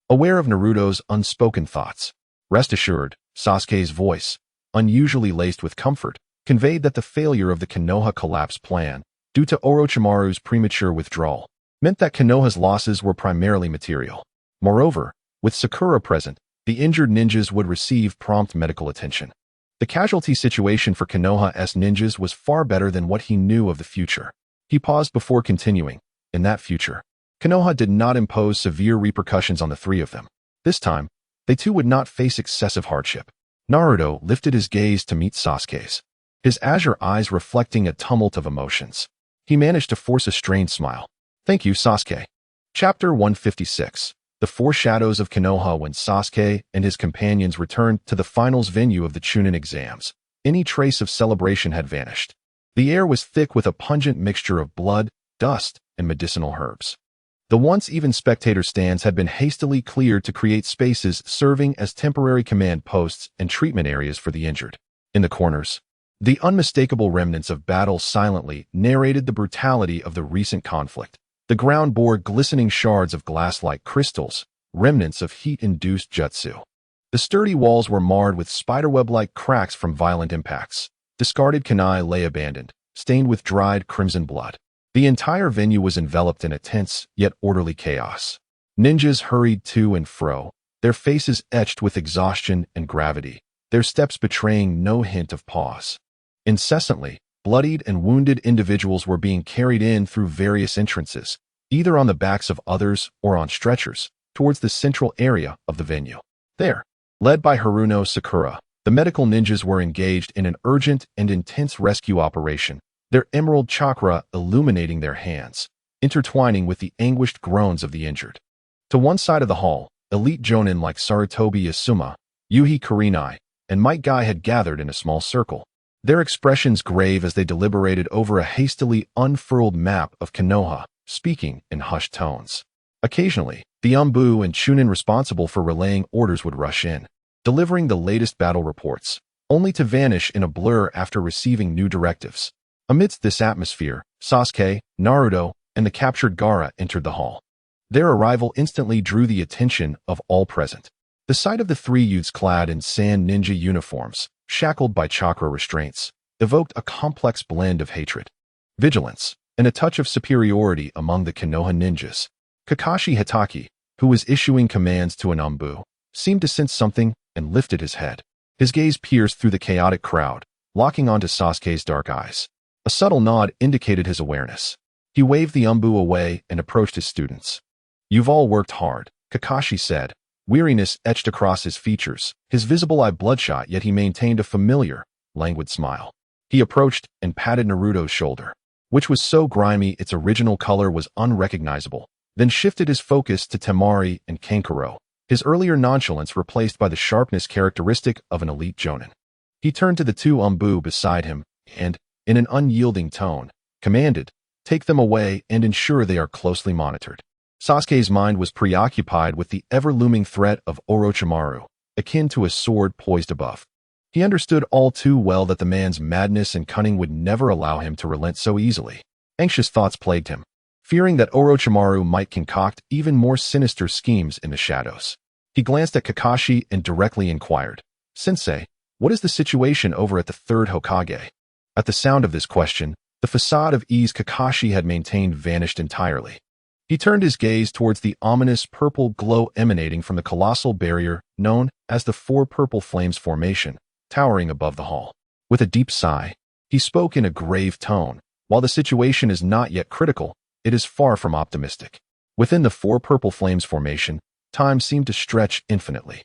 Aware of Naruto's unspoken thoughts, rest assured, Sasuke's voice, unusually laced with comfort, conveyed that the failure of the Konoha collapse plan, due to Orochimaru's premature withdrawal, meant that Konoha's losses were primarily material. Moreover, with Sakura present, the injured ninjas would receive prompt medical attention. The casualty situation for Konoha's ninjas was far better than what he knew of the future. He paused before continuing. In that future, Konoha did not impose severe repercussions on the three of them. This time, they too would not face excessive hardship. Naruto lifted his gaze to meet Sasuke's, his azure eyes reflecting a tumult of emotions. He managed to force a strained smile. Thank you, Sasuke. Chapter 156. The Foreshadows of Konoha. When Sasuke and his companions returned to the finals venue of the Chunin exams, any trace of celebration had vanished. The air was thick with a pungent mixture of blood, dust, and medicinal herbs. The once even spectator stands had been hastily cleared to create spaces serving as temporary command posts and treatment areas for the injured. In the corners, the unmistakable remnants of battle silently narrated the brutality of the recent conflict. The ground bore glistening shards of glass-like crystals, remnants of heat-induced jutsu. The sturdy walls were marred with spiderweb-like cracks from violent impacts. Discarded kunai lay abandoned, stained with dried crimson blood. The entire venue was enveloped in a tense yet orderly chaos. Ninjas hurried to and fro, their faces etched with exhaustion and gravity, their steps betraying no hint of pause. Incessantly, bloodied and wounded individuals were being carried in through various entrances, either on the backs of others or on stretchers, towards the central area of the venue. There, led by Haruno Sakura, the medical ninjas were engaged in an urgent and intense rescue operation, their emerald chakra illuminating their hands, intertwining with the anguished groans of the injured. To one side of the hall, elite jonin like Sarutobi Asuma, Yuhi Kurenai, and Might Guy had gathered in a small circle. their expressions grave as they deliberated over a hastily unfurled map of Konoha, speaking in hushed tones. Occasionally, the Umbu and Chunin responsible for relaying orders would rush in, delivering the latest battle reports, only to vanish in a blur after receiving new directives. Amidst this atmosphere, Sasuke, Naruto, and the captured Gaara entered the hall. Their arrival instantly drew the attention of all present. The sight of the three youths clad in sand ninja uniforms, shackled by chakra restraints, evoked a complex blend of hatred, vigilance, and a touch of superiority among the Konoha ninjas. Kakashi Hitaki, who was issuing commands to an Umbu, seemed to sense something and lifted his head. His gaze pierced through the chaotic crowd, locking onto Sasuke's dark eyes. A subtle nod indicated his awareness. He waved the Umbu away and approached his students. "You've all worked hard," Kakashi said. Weariness etched across his features, his visible eye bloodshot, yet he maintained a familiar, languid smile. He approached and patted Naruto's shoulder, which was so grimy its original color was unrecognizable, then shifted his focus to Temari and Kankuro, his earlier nonchalance replaced by the sharpness characteristic of an elite jonin. He turned to the two Umbu beside him and, in an unyielding tone, commanded, "Take them away and ensure they are closely monitored." Sasuke's mind was preoccupied with the ever-looming threat of Orochimaru, akin to a sword poised above. He understood all too well that the man's madness and cunning would never allow him to relent so easily. Anxious thoughts plagued him, fearing that Orochimaru might concoct even more sinister schemes in the shadows. He glanced at Kakashi and directly inquired, "Sensei, what is the situation over at the third Hokage?" At the sound of this question, the facade of ease Kakashi had maintained vanished entirely. He turned his gaze towards the ominous purple glow emanating from the colossal barrier known as the Four Purple Flames Formation, towering above the hall. With a deep sigh, he spoke in a grave tone. "While the situation is not yet critical, it is far from optimistic." Within the Four Purple Flames Formation, time seemed to stretch infinitely.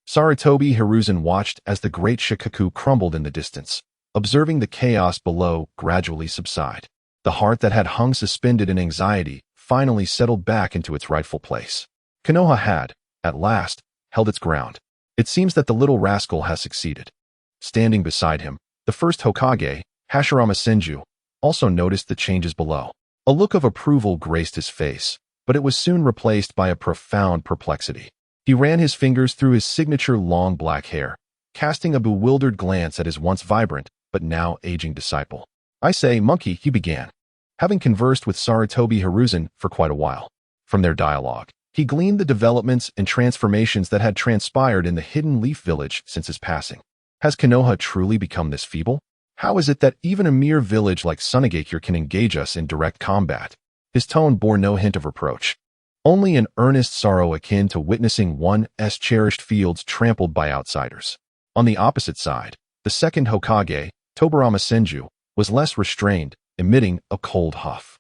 Sarutobi Hiruzen watched as the great Shikaku crumbled in the distance, observing the chaos below gradually subside. The heart that had hung suspended in anxiety finally settled back into its rightful place. Konoha had, at last, held its ground. It seems that the little rascal has succeeded. Standing beside him, the first Hokage, Hashirama Senju, also noticed the changes below. A look of approval graced his face, but it was soon replaced by a profound perplexity. He ran his fingers through his signature long black hair, casting a bewildered glance at his once vibrant, but now aging disciple. "I say, monkey," he began, having conversed with Sarutobi Hiruzen for quite a while. From their dialogue, he gleaned the developments and transformations that had transpired in the Hidden Leaf Village since his passing. Has Konoha truly become this feeble? How is it that even a mere village like Sunagakure can engage us in direct combat? His tone bore no hint of reproach, only an earnest sorrow akin to witnessing one's cherished fields trampled by outsiders. On the opposite side, the second Hokage, Tobirama Senju, was less restrained, emitting a cold huff.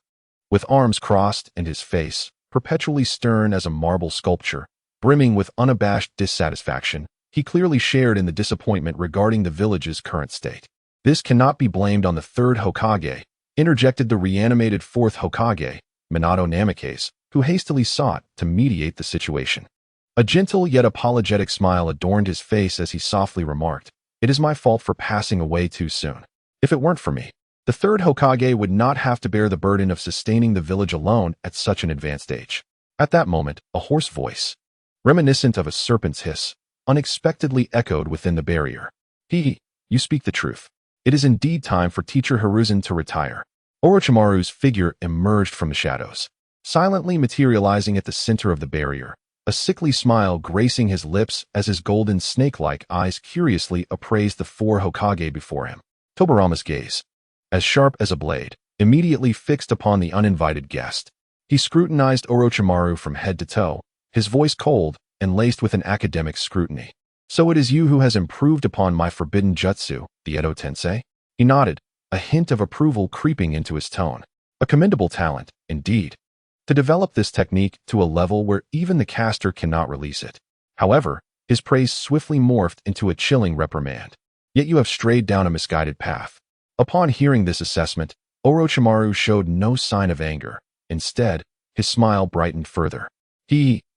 With arms crossed and his face, perpetually stern as a marble sculpture, brimming with unabashed dissatisfaction, he clearly shared in the disappointment regarding the village's current state. "This cannot be blamed on the third Hokage," interjected the reanimated fourth Hokage, Minato Namikaze, who hastily sought to mediate the situation. A gentle yet apologetic smile adorned his face as he softly remarked, "It is my fault for passing away too soon. If it weren't for me, the third Hokage would not have to bear the burden of sustaining the village alone at such an advanced age." At that moment, a hoarse voice, reminiscent of a serpent's hiss, unexpectedly echoed within the barrier. You speak the truth. It is indeed time for Teacher Hiruzen to retire." Orochimaru's figure emerged from the shadows, silently materializing at the center of the barrier, a sickly smile gracing his lips as his golden snake-like eyes curiously appraised the four Hokage before him. Tobirama's gaze, as sharp as a blade, immediately fixed upon the uninvited guest. He scrutinized Orochimaru from head to toe, his voice cold and laced with an academic scrutiny. "So it is you who has improved upon my forbidden jutsu, the Edo Tensei?" He nodded, a hint of approval creeping into his tone. "A commendable talent, indeed, to develop this technique to a level where even the caster cannot release it." However, his praise swiftly morphed into a chilling reprimand. "Yet you have strayed down a misguided path." Upon hearing this assessment, Orochimaru showed no sign of anger. Instead, his smile brightened further.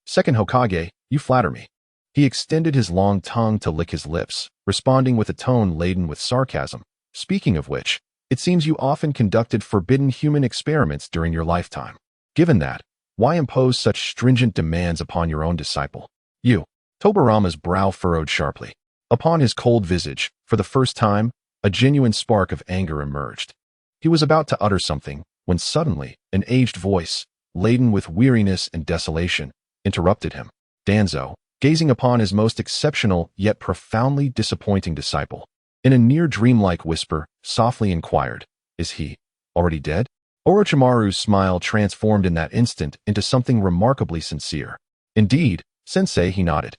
"Second Hokage, you flatter me." He extended his long tongue to lick his lips, responding with a tone laden with sarcasm. Speaking of which, it seems you often conducted forbidden human experiments during your lifetime. Given that, why impose such stringent demands upon your own disciple? You. Tobirama's brow furrowed sharply. Upon his cold visage, for the first time, a genuine spark of anger emerged. He was about to utter something, when suddenly, an aged voice, laden with weariness and desolation, interrupted him. Danzo, gazing upon his most exceptional yet profoundly disappointing disciple, in a near dreamlike whisper, softly inquired, "Is he already dead?" Orochimaru's smile transformed in that instant into something remarkably sincere. "Indeed, sensei," he nodded,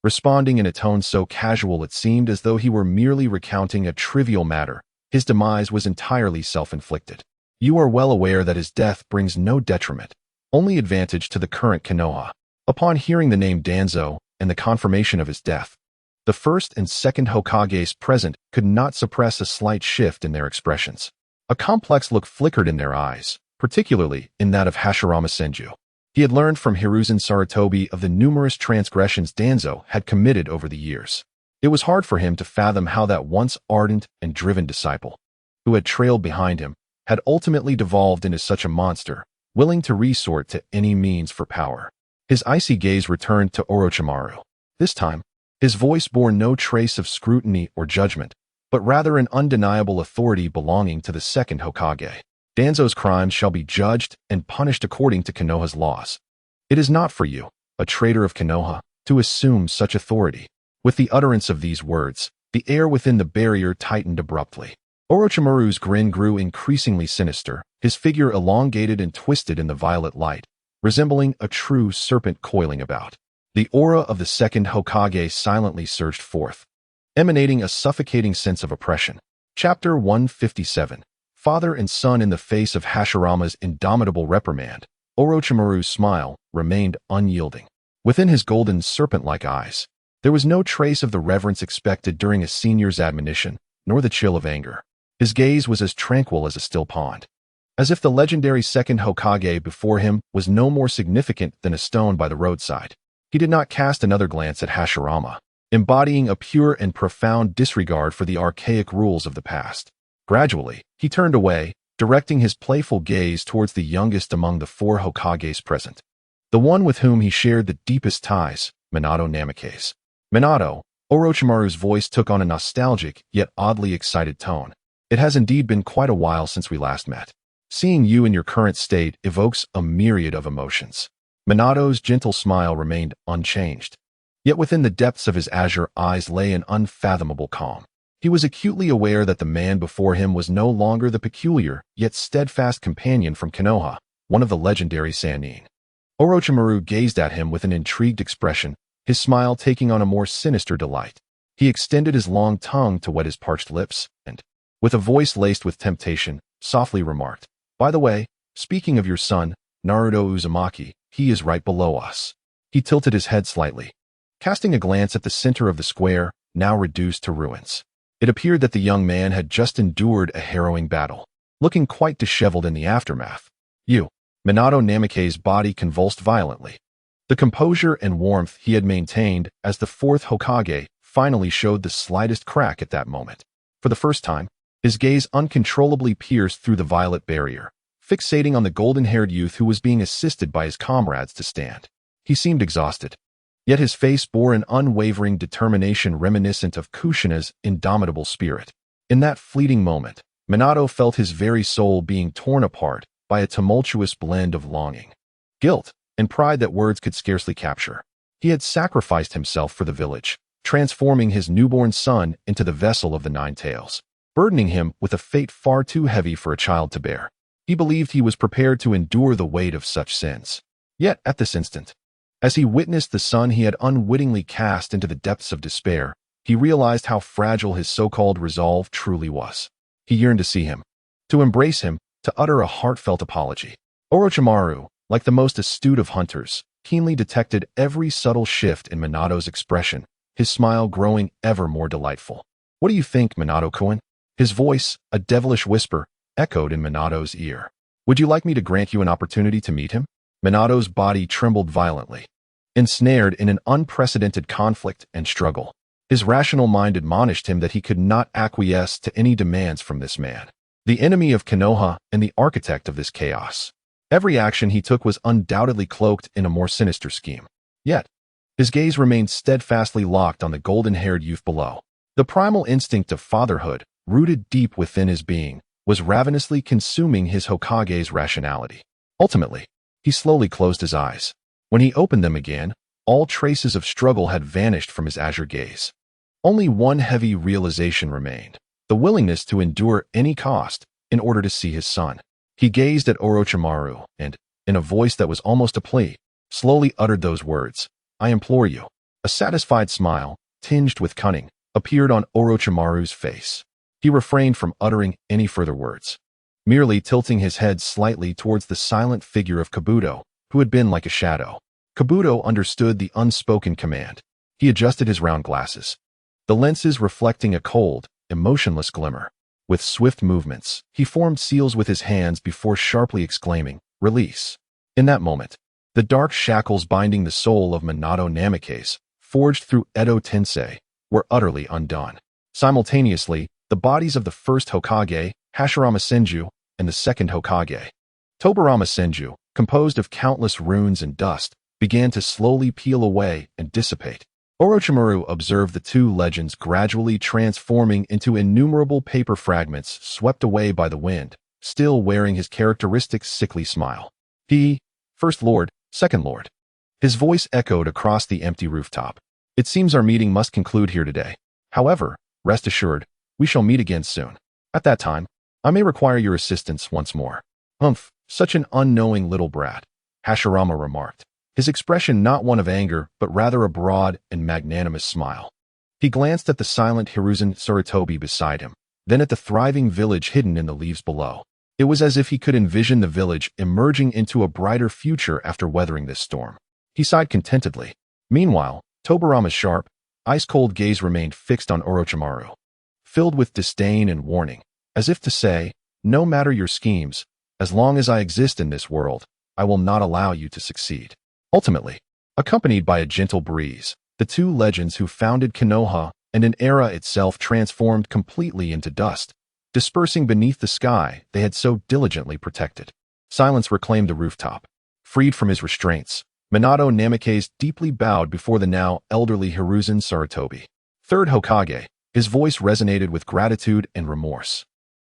responding in a tone so casual it seemed as though he were merely recounting a trivial matter. His demise was entirely self-inflicted. You are well aware that his death brings no detriment, only advantage to the current Konoha. Upon hearing the name Danzo and the confirmation of his death, the first and second Hokages present could not suppress a slight shift in their expressions. A complex look flickered in their eyes, particularly in that of Hashirama Senju. He had learned from Hiruzen Sarutobi of the numerous transgressions Danzo had committed over the years. It was hard for him to fathom how that once ardent and driven disciple, who had trailed behind him, had ultimately devolved into such a monster, willing to resort to any means for power. His icy gaze returned to Orochimaru. This time, his voice bore no trace of scrutiny or judgment, but rather an undeniable authority belonging to the second Hokage. Danzo's crimes shall be judged and punished according to Konoha's laws. It is not for you, a traitor of Konoha, to assume such authority. With the utterance of these words, the air within the barrier tightened abruptly. Orochimaru's grin grew increasingly sinister, his figure elongated and twisted in the violet light, resembling a true serpent coiling about. The aura of the second Hokage silently surged forth, emanating a suffocating sense of oppression. Chapter 157. Father and son. In the face of Hashirama's indomitable reprimand, Orochimaru's smile remained unyielding. Within his golden serpent-like eyes, there was no trace of the reverence expected during a senior's admonition, nor the chill of anger. His gaze was as tranquil as a still pond, as if the legendary second Hokage before him was no more significant than a stone by the roadside. He did not cast another glance at Hashirama, embodying a pure and profound disregard for the archaic rules of the past. Gradually, he turned away, directing his playful gaze towards the youngest among the four Hokages present, the one with whom he shared the deepest ties, Minato Namikaze. Minato, Orochimaru's voice took on a nostalgic yet oddly excited tone. It has indeed been quite a while since we last met. Seeing you in your current state evokes a myriad of emotions. Minato's gentle smile remained unchanged. Yet within the depths of his azure eyes lay an unfathomable calm. He was acutely aware that the man before him was no longer the peculiar yet steadfast companion from Konoha, one of the legendary Sannin. Orochimaru gazed at him with an intrigued expression, his smile taking on a more sinister delight. He extended his long tongue to wet his parched lips, and, with a voice laced with temptation, softly remarked, "By the way, speaking of your son, Naruto Uzumaki, he is right below us." He tilted his head slightly, casting a glance at the center of the square, now reduced to ruins. It appeared that the young man had just endured a harrowing battle, looking quite disheveled in the aftermath. You. Minato Namikaze's body convulsed violently. The composure and warmth he had maintained as the fourth Hokage finally showed the slightest crack at that moment. For the first time, his gaze uncontrollably pierced through the violet barrier, fixating on the golden-haired youth who was being assisted by his comrades to stand. He seemed exhausted, yet his face bore an unwavering determination reminiscent of Kushina's indomitable spirit. In that fleeting moment, Minato felt his very soul being torn apart by a tumultuous blend of longing, guilt, and pride that words could scarcely capture. He had sacrificed himself for the village, transforming his newborn son into the vessel of the Nine Tails, burdening him with a fate far too heavy for a child to bear. He believed he was prepared to endure the weight of such sins. Yet, at this instant, as he witnessed the son he had unwittingly cast into the depths of despair, he realized how fragile his so-called resolve truly was. He yearned to see him, to embrace him, to utter a heartfelt apology. Orochimaru, like the most astute of hunters, keenly detected every subtle shift in Minato's expression, his smile growing ever more delightful. "What do you think, Minato-kun?" His voice, a devilish whisper, echoed in Minato's ear. "Would you like me to grant you an opportunity to meet him?" Minato's body trembled violently, ensnared in an unprecedented conflict and struggle. His rational mind admonished him that he could not acquiesce to any demands from this man, the enemy of Konoha and the architect of this chaos. Every action he took was undoubtedly cloaked in a more sinister scheme. Yet, his gaze remained steadfastly locked on the golden-haired youth below. The primal instinct of fatherhood, rooted deep within his being, was ravenously consuming his Hokage's rationality. Ultimately, he slowly closed his eyes. When he opened them again, all traces of struggle had vanished from his azure gaze. Only one heavy realization remained: the willingness to endure any cost in order to see his son. He gazed at Orochimaru and, in a voice that was almost a plea, slowly uttered those words, "I implore you." A satisfied smile, tinged with cunning, appeared on Orochimaru's face. He refrained from uttering any further words, merely tilting his head slightly towards the silent figure of Kabuto, who had been like a shadow. Kabuto understood the unspoken command. He adjusted his round glasses, the lenses reflecting a cold, emotionless glimmer. With swift movements, he formed seals with his hands before sharply exclaiming, "Release." In that moment, the dark shackles binding the soul of Minato Namikaze, forged through Edo Tensei, were utterly undone. Simultaneously, the bodies of the first Hokage, Hashirama Senju, and the second Hokage, Tobirama Senju, composed of countless runes and dust, began to slowly peel away and dissipate. Orochimaru observed the two legends gradually transforming into innumerable paper fragments swept away by the wind, still wearing his characteristic sickly smile. He, First Lord, Second Lord. His voice echoed across the empty rooftop. "It seems our meeting must conclude here today. However, rest assured, we shall meet again soon. At that time, I may require your assistance once more." "Humph, such an unknowing little brat," Hashirama remarked, his expression not one of anger but rather a broad and magnanimous smile. He glanced at the silent Hiruzen Sarutobi beside him, then at the thriving village hidden in the leaves below. It was as if he could envision the village emerging into a brighter future after weathering this storm. He sighed contentedly. Meanwhile, Tobirama's sharp, ice-cold gaze remained fixed on Orochimaru, filled with disdain and warning, as if to say, "No matter your schemes, as long as I exist in this world, I will not allow you to succeed." Ultimately, accompanied by a gentle breeze, the two legends who founded Konoha and an era itself transformed completely into dust, dispersing beneath the sky they had so diligently protected. Silence reclaimed the rooftop. Freed from his restraints, Minato Namikaze deeply bowed before the now elderly Hiruzen Sarutobi. "Third Hokage," his voice resonated with gratitude and remorse.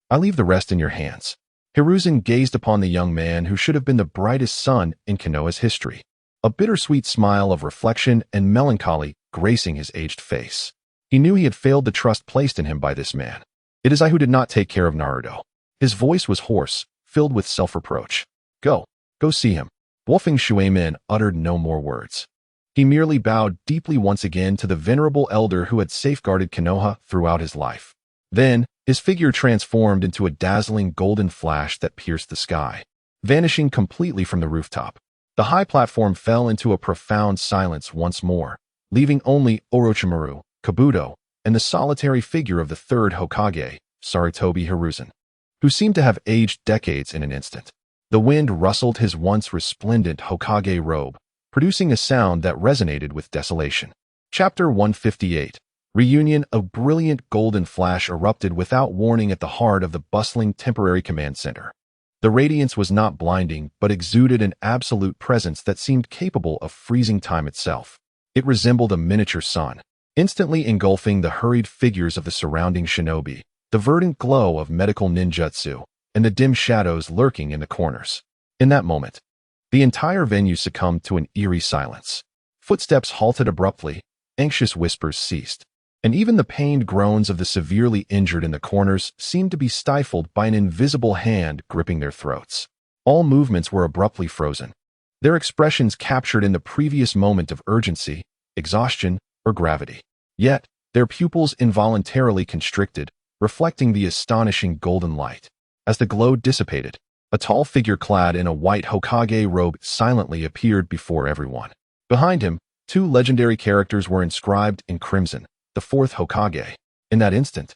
"I leave the rest in your hands." Hiruzen gazed upon the young man who should have been the brightest sun in Konoha's history, a bittersweet smile of reflection and melancholy gracing his aged face. He knew he had failed the trust placed in him by this man. "It is I who did not take care of Naruto." His voice was hoarse, filled with self-reproach. Go see him." Wolfing Shuemin uttered no more words. He merely bowed deeply once again to the venerable elder who had safeguarded Konoha throughout his life. Then, his figure transformed into a dazzling golden flash that pierced the sky, vanishing completely from the rooftop. The high platform fell into a profound silence once more, leaving only Orochimaru, Kabuto, and the solitary figure of the third Hokage, Sarutobi Hiruzen, who seemed to have aged decades in an instant. The wind rustled his once resplendent Hokage robe, producing a sound that resonated with desolation. Chapter 158. Reunion. A brilliant golden flash erupted without warning at the heart of the bustling temporary command center. The radiance was not blinding, but exuded an absolute presence that seemed capable of freezing time itself. It resembled a miniature sun, instantly engulfing the hurried figures of the surrounding shinobi, the verdant glow of medical ninjutsu, and the dim shadows lurking in the corners. In that moment, the entire venue succumbed to an eerie silence. Footsteps halted abruptly, anxious whispers ceased, and even the pained groans of the severely injured in the corners seemed to be stifled by an invisible hand gripping their throats. All movements were abruptly frozen, their expressions captured in the previous moment of urgency, exhaustion, or gravity. Yet, their pupils involuntarily constricted, reflecting the astonishing golden light. As the glow dissipated, a tall figure clad in a white Hokage robe silently appeared before everyone. Behind him, two legendary characters were inscribed in crimson: the fourth Hokage. In that instant,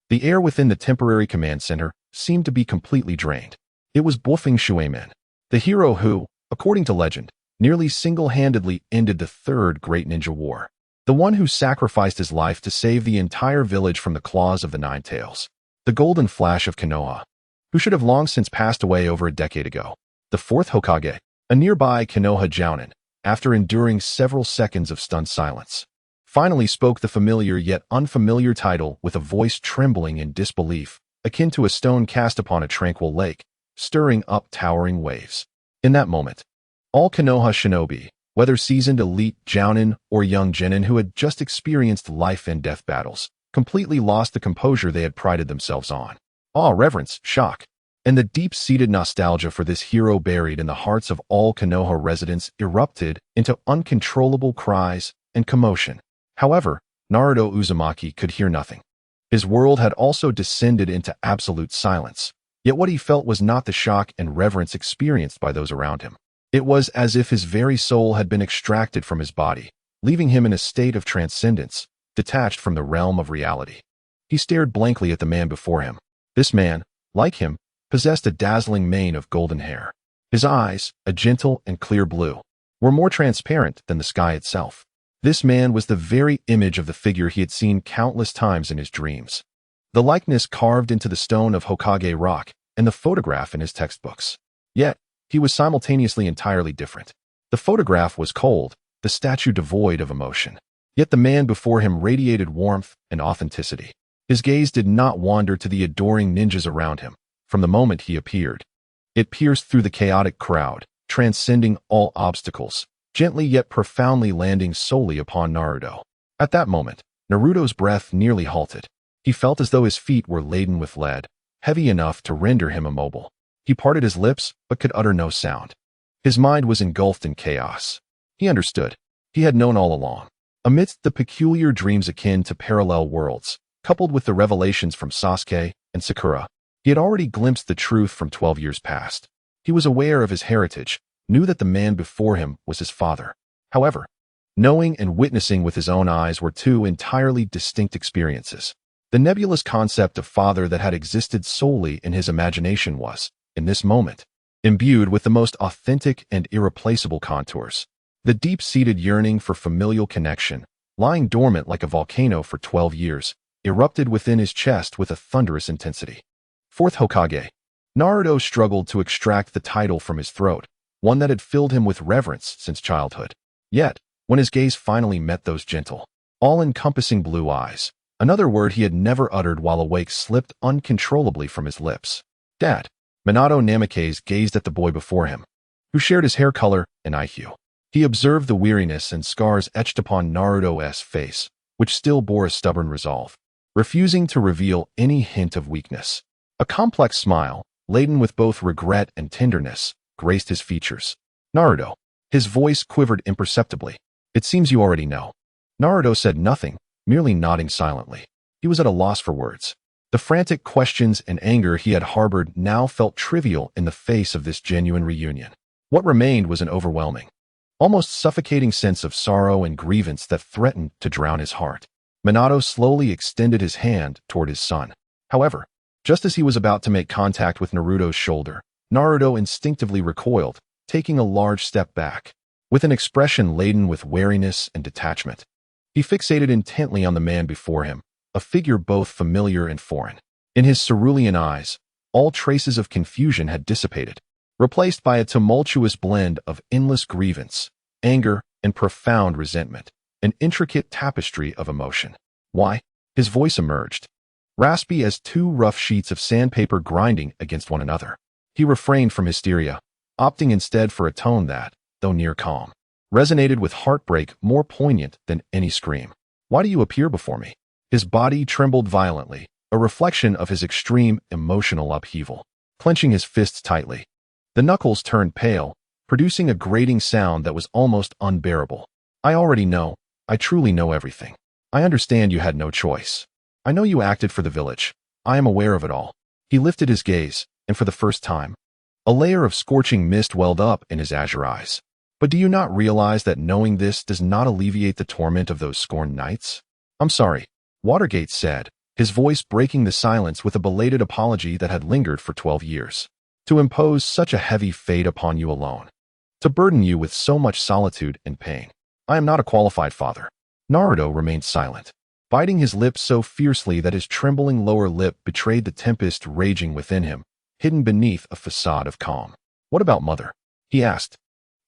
the air within the temporary command center seemed to be completely drained. It was Wolfing Shuemin, the hero who, according to legend, nearly single-handedly ended the Third Great Ninja War. The one who sacrificed his life to save the entire village from the claws of the Nine Tails. The golden flash of Konoha, who should have long since passed away over a decade ago. The fourth Hokage, a nearby Konoha Jounin, after enduring several seconds of stunned silence, finally spoke the familiar yet unfamiliar title with a voice trembling in disbelief, akin to a stone cast upon a tranquil lake, stirring up towering waves. In that moment, all Konoha shinobi, whether seasoned elite Jounin or young genin who had just experienced life and death battles, completely lost the composure they had prided themselves on. Awe, reverence, shock, and the deep-seated nostalgia for this hero buried in the hearts of all Konoha residents erupted into uncontrollable cries and commotion. However, Naruto Uzumaki could hear nothing. His world had also descended into absolute silence, yet what he felt was not the shock and reverence experienced by those around him. It was as if his very soul had been extracted from his body, leaving him in a state of transcendence, detached from the realm of reality. He stared blankly at the man before him. This man, like him, possessed a dazzling mane of golden hair. His eyes, a gentle and clear blue, were more transparent than the sky itself. This man was the very image of the figure he had seen countless times in his dreams. The likeness carved into the stone of Hokage rock and the photograph in his textbooks. Yet, he was simultaneously entirely different. The photograph was cold, the statue devoid of emotion. Yet the man before him radiated warmth and authenticity. His gaze did not wander to the adoring ninjas around him. From the moment he appeared, it pierced through the chaotic crowd, transcending all obstacles, gently yet profoundly landing solely upon Naruto. At that moment, Naruto's breath nearly halted. He felt as though his feet were laden with lead, heavy enough to render him immobile. He parted his lips, but could utter no sound. His mind was engulfed in chaos. He understood. He had known all along. Amidst the peculiar dreams akin to parallel worlds, coupled with the revelations from Sasuke and Sakura, he had already glimpsed the truth from 12 years past. He was aware of his heritage, knew that the man before him was his father. However, knowing and witnessing with his own eyes were two entirely distinct experiences. The nebulous concept of father that had existed solely in his imagination was, in this moment, imbued with the most authentic and irreplaceable contours. The deep-seated yearning for familial connection, lying dormant like a volcano for 12 years, erupted within his chest with a thunderous intensity. Fourth Hokage. Naruto struggled to extract the title from his throat, one that had filled him with reverence since childhood. Yet, when his gaze finally met those gentle, all-encompassing blue eyes, another word he had never uttered while awake slipped uncontrollably from his lips. Dad. Minato Namikaze gazed at the boy before him, who shared his hair color and IQ. He observed the weariness and scars etched upon Naruto's face, which still bore a stubborn resolve, refusing to reveal any hint of weakness. A complex smile, laden with both regret and tenderness, graced his features. Naruto. His voice quivered imperceptibly. It seems you already know. Naruto said nothing, merely nodding silently. He was at a loss for words. The frantic questions and anger he had harbored now felt trivial in the face of this genuine reunion. What remained was an overwhelming, almost suffocating sense of sorrow and grievance that threatened to drown his heart. Minato slowly extended his hand toward his son. However, just as he was about to make contact with Naruto's shoulder, Naruto instinctively recoiled, taking a large step back. With an expression laden with wariness and detachment, he fixated intently on the man before him, a figure both familiar and foreign. In his cerulean eyes, all traces of confusion had dissipated, replaced by a tumultuous blend of endless grievance, anger, and profound resentment, an intricate tapestry of emotion. Why? His voice emerged, raspy as two rough sheets of sandpaper grinding against one another. He refrained from hysteria, opting instead for a tone that, though near calm, resonated with heartbreak more poignant than any scream. Why do you appear before me? His body trembled violently, a reflection of his extreme emotional upheaval. Clenching his fists tightly, the knuckles turned pale, producing a grating sound that was almost unbearable. I already know. I truly know everything. I understand you had no choice. I know you acted for the village. I am aware of it all. He lifted his gaze, and for the first time, a layer of scorching mist welled up in his azure eyes. But do you not realize that knowing this does not alleviate the torment of those scorned nights? I'm sorry, Watergate said, his voice breaking the silence with a belated apology that had lingered for 12 years. To impose such a heavy fate upon you alone. To burden you with so much solitude and pain. I am not a qualified father. Naruto remained silent, biting his lip so fiercely that his trembling lower lip betrayed the tempest raging within him, hidden beneath a facade of calm. "What about mother?" he asked,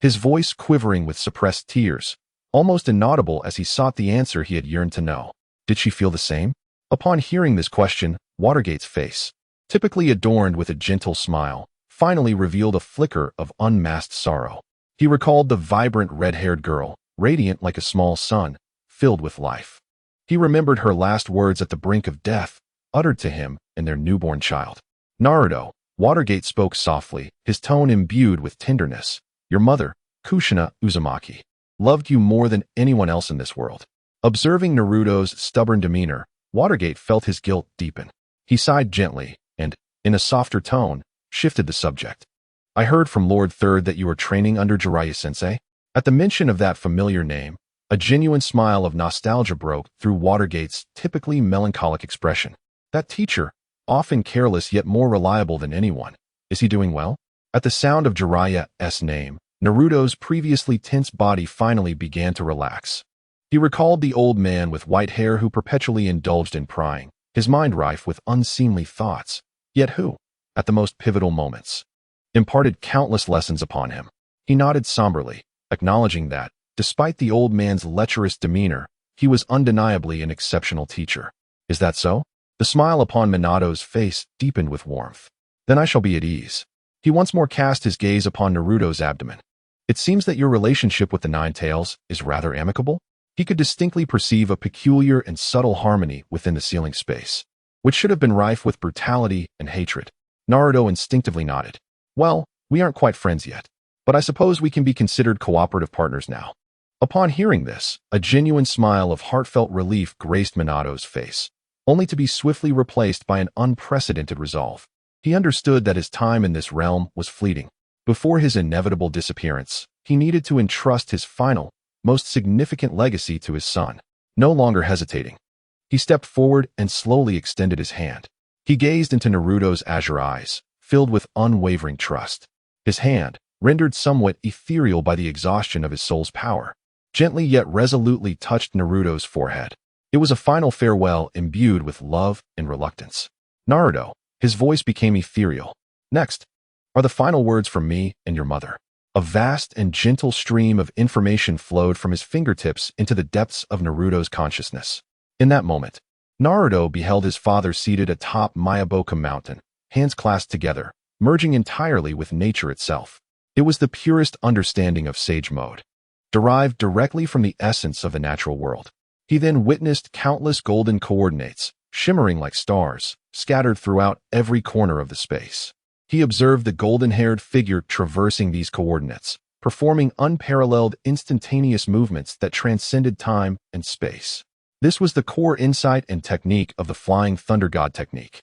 his voice quivering with suppressed tears, almost inaudible as he sought the answer he had yearned to know. Did she feel the same? Upon hearing this question, Watergate's face, typically adorned with a gentle smile, finally revealed a flicker of unmasked sorrow. He recalled the vibrant red-haired girl, radiant like a small sun, filled with life. He remembered her last words at the brink of death, uttered to him and their newborn child. "Naruto," Watergate spoke softly, his tone imbued with tenderness. "Your mother, Kushina Uzumaki, loved you more than anyone else in this world." Observing Naruto's stubborn demeanor, Watergate felt his guilt deepen. He sighed gently and, in a softer tone, shifted the subject. "I heard from Lord Third that you are training under Jiraiya-sensei." At the mention of that familiar name, a genuine smile of nostalgia broke through Watergate's typically melancholic expression. That teacher, often careless yet more reliable than anyone. Is he doing well? At the sound of Jiraiya's name, Naruto's previously tense body finally began to relax. He recalled the old man with white hair who perpetually indulged in prying, his mind rife with unseemly thoughts, yet who, at the most pivotal moments, imparted countless lessons upon him. He nodded somberly, acknowledging that, despite the old man's lecherous demeanor, he was undeniably an exceptional teacher. "Is that so?" The smile upon Minato's face deepened with warmth. "Then I shall be at ease." He once more cast his gaze upon Naruto's abdomen. "It seems that your relationship with the Nine Tails is rather amicable?" He could distinctly perceive a peculiar and subtle harmony within the ceiling space, which should have been rife with brutality and hatred. Naruto instinctively nodded. "Well, we aren't quite friends yet, but I suppose we can be considered cooperative partners now." Upon hearing this, a genuine smile of heartfelt relief graced Minato's face, only to be swiftly replaced by an unprecedented resolve. He understood that his time in this realm was fleeting. Before his inevitable disappearance, he needed to entrust his final, most significant legacy to his son. No longer hesitating, he stepped forward and slowly extended his hand. He gazed into Naruto's azure eyes, filled with unwavering trust. His hand, rendered somewhat ethereal by the exhaustion of his soul's power, gently yet resolutely touched Naruto's forehead. It was a final farewell imbued with love and reluctance. "Naruto," his voice became ethereal. "Next are the final words from me and your mother." A vast and gentle stream of information flowed from his fingertips into the depths of Naruto's consciousness. In that moment, Naruto beheld his father seated atop Mayaboka Mountain, hands clasped together, merging entirely with nature itself. It was the purest understanding of sage mode, derived directly from the essence of the natural world. He then witnessed countless golden coordinates, shimmering like stars, scattered throughout every corner of the space. He observed the golden-haired figure traversing these coordinates, performing unparalleled instantaneous movements that transcended time and space. This was the core insight and technique of the Flying Thunder God technique.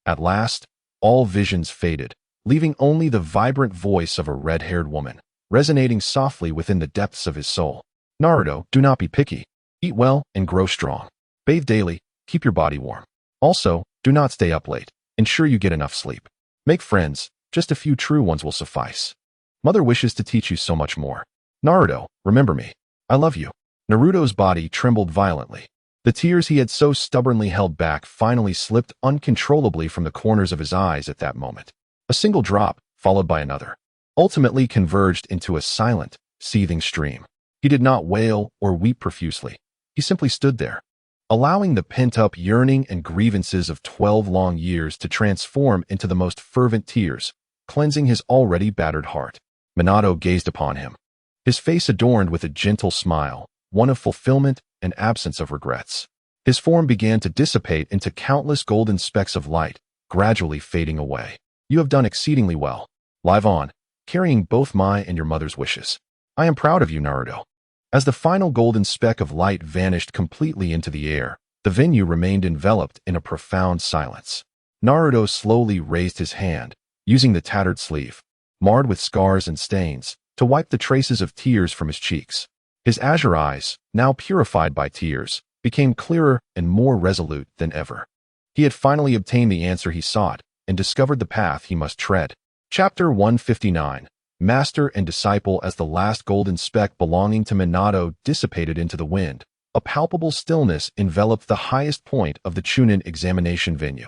At last, all visions faded, leaving only the vibrant voice of a red-haired woman, resonating softly within the depths of his soul. "Naruto, do not be picky. Eat well and grow strong. Bathe daily, keep your body warm. Also, do not stay up late. Ensure you get enough sleep. Make friends, just a few true ones will suffice. Mother wishes to teach you so much more. Naruto, remember me. I love you." Naruto's body trembled violently. The tears he had so stubbornly held back finally slipped uncontrollably from the corners of his eyes at that moment. A single drop, followed by another, ultimately converged into a silent, seething stream. He did not wail or weep profusely. He simply stood there, allowing the pent-up yearning and grievances of 12 long years to transform into the most fervent tears, cleansing his already battered heart. Minato gazed upon him, his face adorned with a gentle smile, one of fulfillment and absence of regrets. His form began to dissipate into countless golden specks of light, gradually fading away. "You have done exceedingly well. Live on, carrying both my and your mother's wishes. I am proud of you, Naruto." As the final golden speck of light vanished completely into the air, the venue remained enveloped in a profound silence. Naruto slowly raised his hand, using the tattered sleeve, marred with scars and stains, to wipe the traces of tears from his cheeks. His azure eyes, now purified by tears, became clearer and more resolute than ever. He had finally obtained the answer he sought and discovered the path he must tread. Chapter 159. Master and disciple. As the last golden speck belonging to Minato dissipated into the wind, A palpable stillness enveloped the highest point of the Chunin examination venue.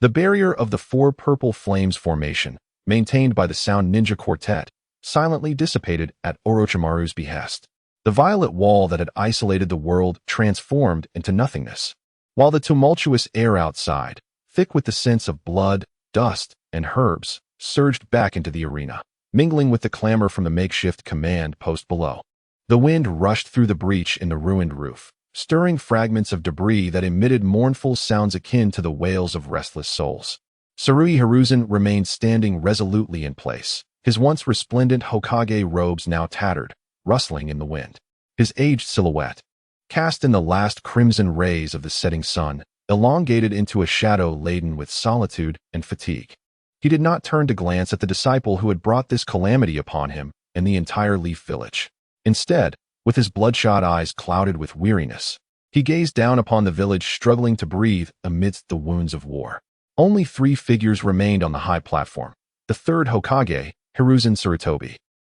The barrier of the four purple flames formation, maintained by the Sound Ninja Quartet, silently dissipated at Orochimaru's behest. The violet wall that had isolated the world transformed into nothingness, while the tumultuous air outside, thick with the scents of blood, dust, and herbs, surged back into the arena, mingling with the clamor from the makeshift command post below. The wind rushed through the breach in the ruined roof, stirring fragments of debris that emitted mournful sounds akin to the wails of restless souls. Tsurugi Hiruzen remained standing resolutely in place, his once resplendent Hokage robes now tattered, rustling in the wind. His aged silhouette, cast in the last crimson rays of the setting sun, elongated into a shadow laden with solitude and fatigue. He did not turn to glance at the disciple who had brought this calamity upon him and the entire Leaf Village. Instead, with his bloodshot eyes clouded with weariness, he gazed down upon the village struggling to breathe amidst the wounds of war. Only 3 figures remained on the high platform. The third Hokage, Hiruzen Sarutobi,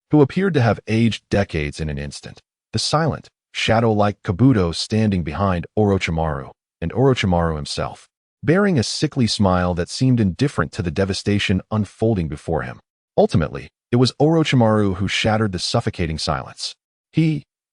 who appeared to have aged decades in an instant. The silent, shadow-like Kabuto standing behind Orochimaru, and Orochimaru himself, bearing a sickly smile that seemed indifferent to the devastation unfolding before him. Ultimately, it was Orochimaru who shattered the suffocating silence.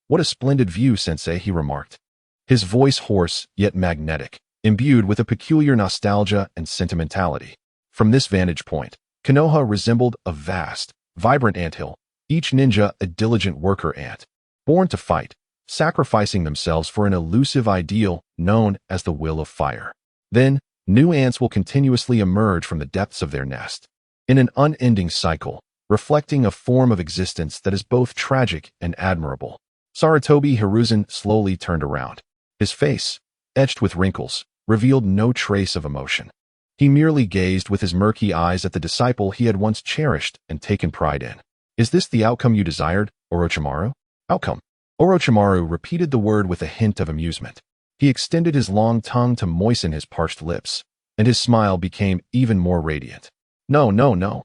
"What a splendid view, Sensei," he remarked, his voice hoarse yet magnetic, imbued with a peculiar nostalgia and sentimentality. From this vantage point, Konoha resembled a vast, vibrant anthill, each ninja a diligent worker ant, born to fight, sacrificing themselves for an elusive ideal known as the will of fire. Then, new ants will continuously emerge from the depths of their nest, in an unending cycle, reflecting a form of existence that is both tragic and admirable. Sarutobi Hiruzen slowly turned around. His face, etched with wrinkles, revealed no trace of emotion. He merely gazed with his murky eyes at the disciple he had once cherished and taken pride in. "Is this the outcome you desired, Orochimaru?" "Outcome?" Orochimaru repeated the word with a hint of amusement. He extended his long tongue to moisten his parched lips, and his smile became even more radiant. No.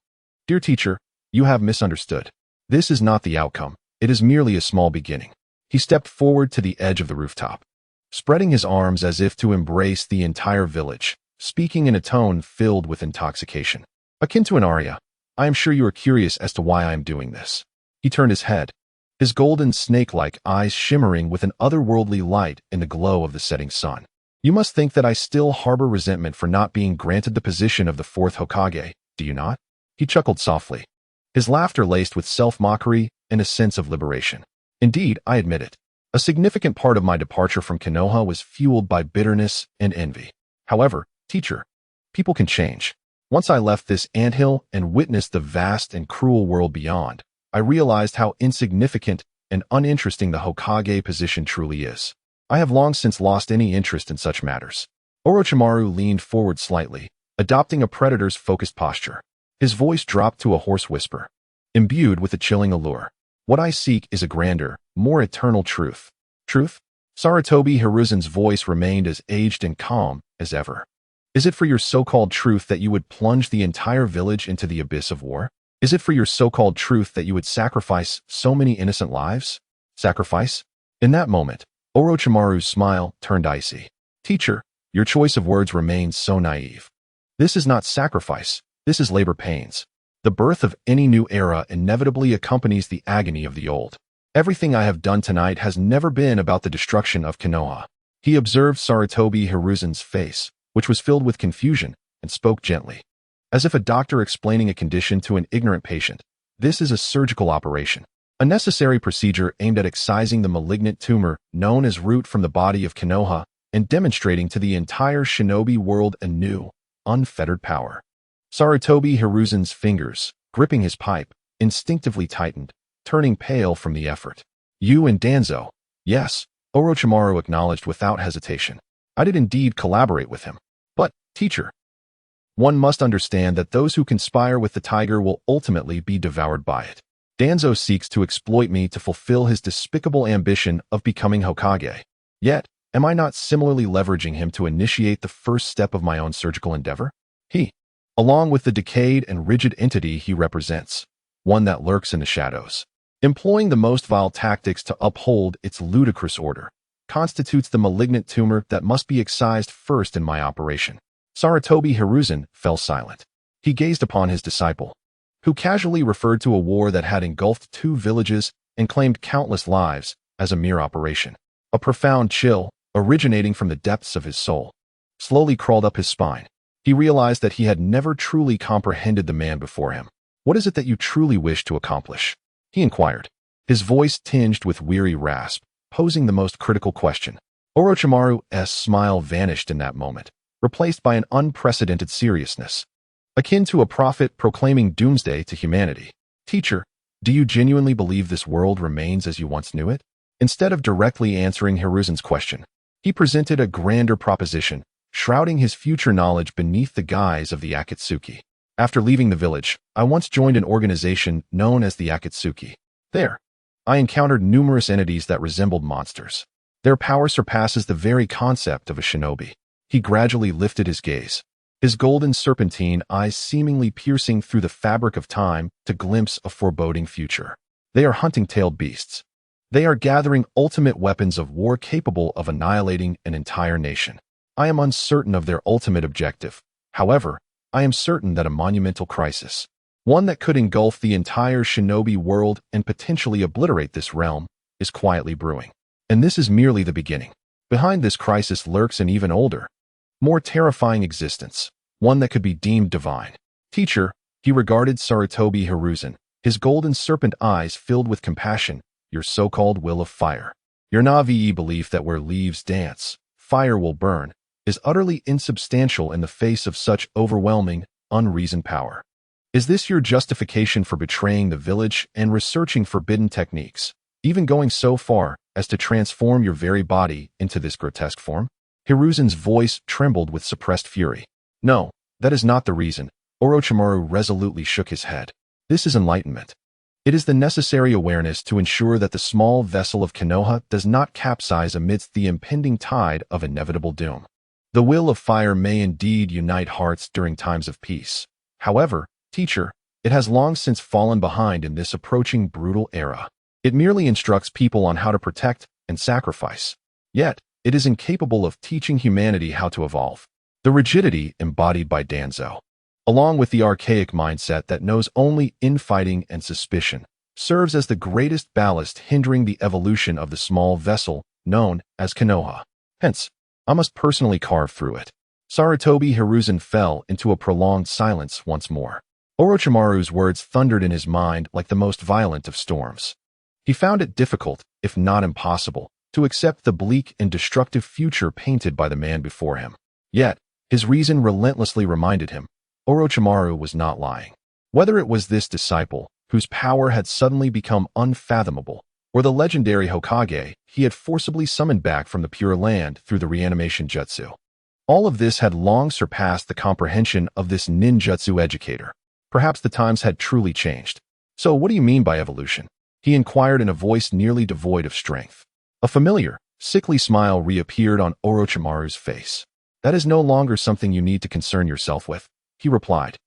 Dear teacher, you have misunderstood. This is not the outcome. It is merely a small beginning." He stepped forward to the edge of the rooftop, spreading his arms as if to embrace the entire village, speaking in a tone filled with intoxication. Akin to an aria, "I am sure you are curious as to why I am doing this." He turned his head, his golden snake-like eyes shimmering with an otherworldly light in the glow of the setting sun. "You must think that I still harbor resentment for not being granted the position of the 4th Hokage, do you not?" He chuckled softly, his laughter laced with self-mockery and a sense of liberation. "Indeed, I admit it. A significant part of my departure from Konoha was fueled by bitterness and envy. However, teacher, people can change. Once I left this anthill and witnessed the vast and cruel world beyond, I realized how insignificant and uninteresting the Hokage position truly is. I have long since lost any interest in such matters." Orochimaru leaned forward slightly, adopting a predator's focused posture. His voice dropped to a hoarse whisper, imbued with a chilling allure. "What I seek is a grander, more eternal truth." "Truth?" Sarutobi Hiruzen's voice remained as aged and calm as ever. "Is it for your so-called truth that you would plunge the entire village into the abyss of war? Is it for your so-called truth that you would sacrifice so many innocent lives?" "Sacrifice?" In that moment, Orochimaru's smile turned icy. "Teacher, your choice of words remains so naive. This is not sacrifice, this is labor pains. The birth of any new era inevitably accompanies the agony of the old. Everything I have done tonight has never been about the destruction of Konoha." He observed Sarutobi Hiruzen's face, which was filled with confusion, and spoke gently, as if a doctor explaining a condition to an ignorant patient. "This is a surgical operation, a necessary procedure aimed at excising the malignant tumor known as root from the body of Konoha and demonstrating to the entire shinobi world a new, unfettered power." Sarutobi Hiruzen's fingers, gripping his pipe, instinctively tightened, turning pale from the effort. "You and Danzo?" "Yes," Orochimaru acknowledged without hesitation. "I did indeed collaborate with him. But, teacher, one must understand that those who conspire with the tiger will ultimately be devoured by it. Danzo seeks to exploit me to fulfill his despicable ambition of becoming Hokage. Yet, am I not similarly leveraging him to initiate the first step of my own surgical endeavor? He, along with the decayed and rigid entity he represents, one that lurks in the shadows, employing the most vile tactics to uphold its ludicrous order, constitutes the malignant tumor that must be excised first in my operation. Sarutobi Hiruzen fell silent. He gazed upon his disciple, who casually referred to a war that had engulfed 2 villages and claimed countless lives as a mere operation. A profound chill, originating from the depths of his soul, slowly crawled up his spine. He realized that he had never truly comprehended the man before him. "What is it that you truly wish to accomplish?" he inquired, his voice tinged with weary rasp, posing the most critical question. Orochimaru's smile vanished in that moment, replaced by an unprecedented seriousness, akin to a prophet proclaiming doomsday to humanity. "Teacher, do you genuinely believe this world remains as you once knew it?" Instead of directly answering Hiruzen's question, he presented a grander proposition, shrouding his future knowledge beneath the guise of the Ōtsutsuki. "After leaving the village, I once joined an organization known as the Ōtsutsuki. There, I encountered numerous entities that resembled monsters. Their power surpasses the very concept of a shinobi." He gradually lifted his gaze, his golden serpentine eyes seemingly piercing through the fabric of time to glimpse a foreboding future. "They are hunting-tailed beasts. They are gathering ultimate weapons of war capable of annihilating an entire nation. I am uncertain of their ultimate objective. However, I am certain that a monumental crisis, one that could engulf the entire shinobi world and potentially obliterate this realm, is quietly brewing. And this is merely the beginning. Behind this crisis lurks an even older, more terrifying existence, one that could be deemed divine." "Teacher," he regarded Sarutobi Hiruzen, his golden serpent eyes filled with compassion, "your so-called will of fire, your naive belief that where leaves dance, fire will burn, is utterly insubstantial in the face of such overwhelming, unreasoned power. Is this your justification for betraying the village and researching forbidden techniques, even going so far as to transform your very body into this grotesque form?" Hiruzen's voice trembled with suppressed fury. "No, that is not the reason." Orochimaru resolutely shook his head. "This is enlightenment. It is the necessary awareness to ensure that the small vessel of Konoha does not capsize amidst the impending tide of inevitable doom. The will of fire may indeed unite hearts during times of peace. However, teacher, it has long since fallen behind in this approaching brutal era. It merely instructs people on how to protect and sacrifice. Yet, it is incapable of teaching humanity how to evolve. The rigidity embodied by Danzo, along with the archaic mindset that knows only infighting and suspicion, serves as the greatest ballast hindering the evolution of the small vessel known as Konoha. Hence, I must personally carve through it." Sarutobi Hiruzen fell into a prolonged silence once more. Orochimaru's words thundered in his mind like the most violent of storms. He found it difficult, if not impossible, to accept the bleak and destructive future painted by the man before him. Yet, his reason relentlessly reminded him, Orochimaru was not lying. Whether it was this disciple, whose power had suddenly become unfathomable, or the legendary Hokage he had forcibly summoned back from the Pure Land through the reanimation jutsu, all of this had long surpassed the comprehension of this ninjutsu educator. Perhaps the times had truly changed. "So what do you mean by evolution?" he inquired in a voice nearly devoid of strength. A familiar, sickly smile reappeared on Orochimaru's face. "That is no longer something you need to concern yourself with," he replied,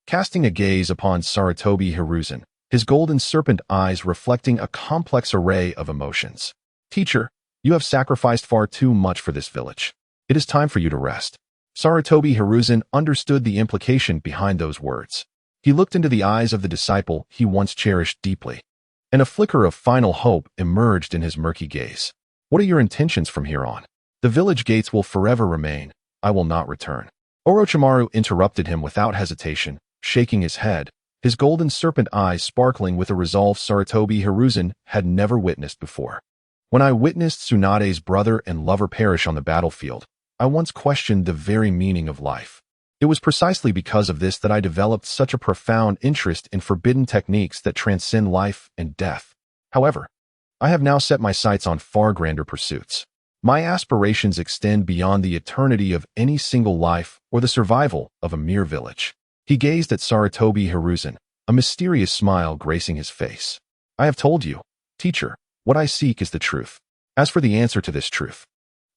casting a gaze upon Sarutobi Hiruzen, his golden serpent eyes reflecting a complex array of emotions. "Teacher, you have sacrificed far too much for this village. It is time for you to rest." Sarutobi Hiruzen understood the implication behind those words. He looked into the eyes of the disciple he once cherished deeply, and a flicker of final hope emerged in his murky gaze. "What are your intentions from here on?" "The village gates will forever remain. I will not return." Orochimaru interrupted him without hesitation, shaking his head, his golden serpent eyes sparkling with a resolve Sarutobi Hiruzen had never witnessed before. "When I witnessed Tsunade's brother and lover perish on the battlefield, I once questioned the very meaning of life. It was precisely because of this that I developed such a profound interest in forbidden techniques that transcend life and death. However, I have now set my sights on far grander pursuits. My aspirations extend beyond the eternity of any single life or the survival of a mere village." He gazed at Sarutobi Hiruzen, a mysterious smile gracing his face. "I have told you, teacher, what I seek is the truth. As for the answer to this truth,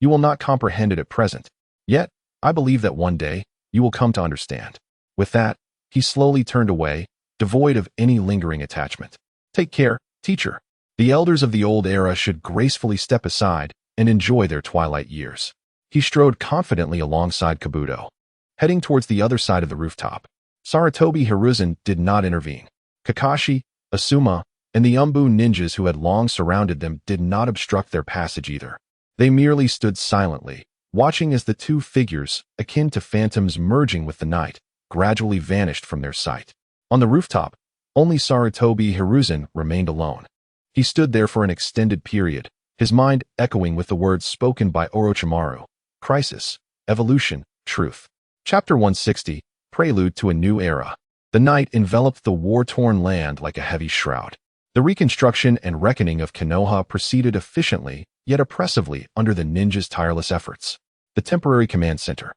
you will not comprehend it at present. Yet, I believe that one day, you will come to understand." With that, he slowly turned away, devoid of any lingering attachment. "Take care, teacher. The elders of the old era should gracefully step aside and enjoy their twilight years. He strode confidently alongside Kabuto, heading towards the other side of the rooftop. Sarutobi Hiruzen did not intervene. Kakashi, Asuma, and the Umbu ninjas who had long surrounded them did not obstruct their passage either. They merely stood silently, watching as the two figures, akin to phantoms merging with the night, gradually vanished from their sight. On the rooftop, only Sarutobi Hiruzen remained alone. He stood there for an extended period, his mind echoing with the words spoken by Orochimaru: crisis, evolution, truth. Chapter 160, Prelude to a New Era. The night enveloped the war-torn land like a heavy shroud. The reconstruction and reckoning of Konoha proceeded efficiently, yet oppressively under the ninjas' tireless efforts. The temporary command center,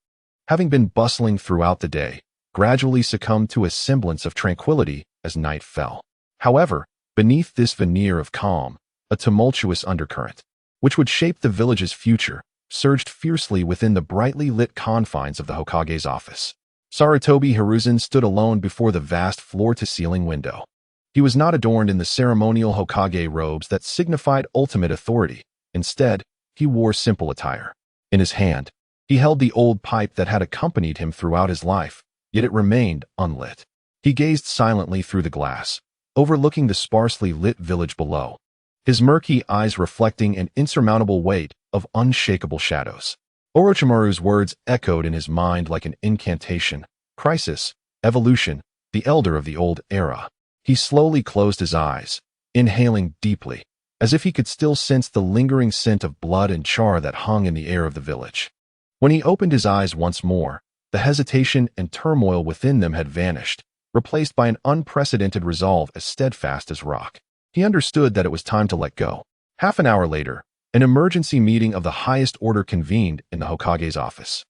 having been bustling throughout the day, gradually succumbed to a semblance of tranquility as night fell. However, beneath this veneer of calm, a tumultuous undercurrent, which would shape the village's future, surged fiercely within the brightly lit confines of the Hokage's office. Sarutobi Hiruzen stood alone before the vast floor-to-ceiling window. He was not adorned in the ceremonial Hokage robes that signified ultimate authority. Instead, he wore simple attire. In his hand, he held the old pipe that had accompanied him throughout his life, yet it remained unlit. He gazed silently through the glass, overlooking the sparsely lit village below, his murky eyes reflecting an insurmountable weight of unshakable shadows. Orochimaru's words echoed in his mind like an incantation: crisis, evolution, the elder of the old era. He slowly closed his eyes, inhaling deeply, as if he could still sense the lingering scent of blood and char that hung in the air of the village. When he opened his eyes once more, the hesitation and turmoil within them had vanished, replaced by an unprecedented resolve as steadfast as rock. He understood that it was time to let go. Half an hour later, an emergency meeting of the highest order convened in the Hokage's office.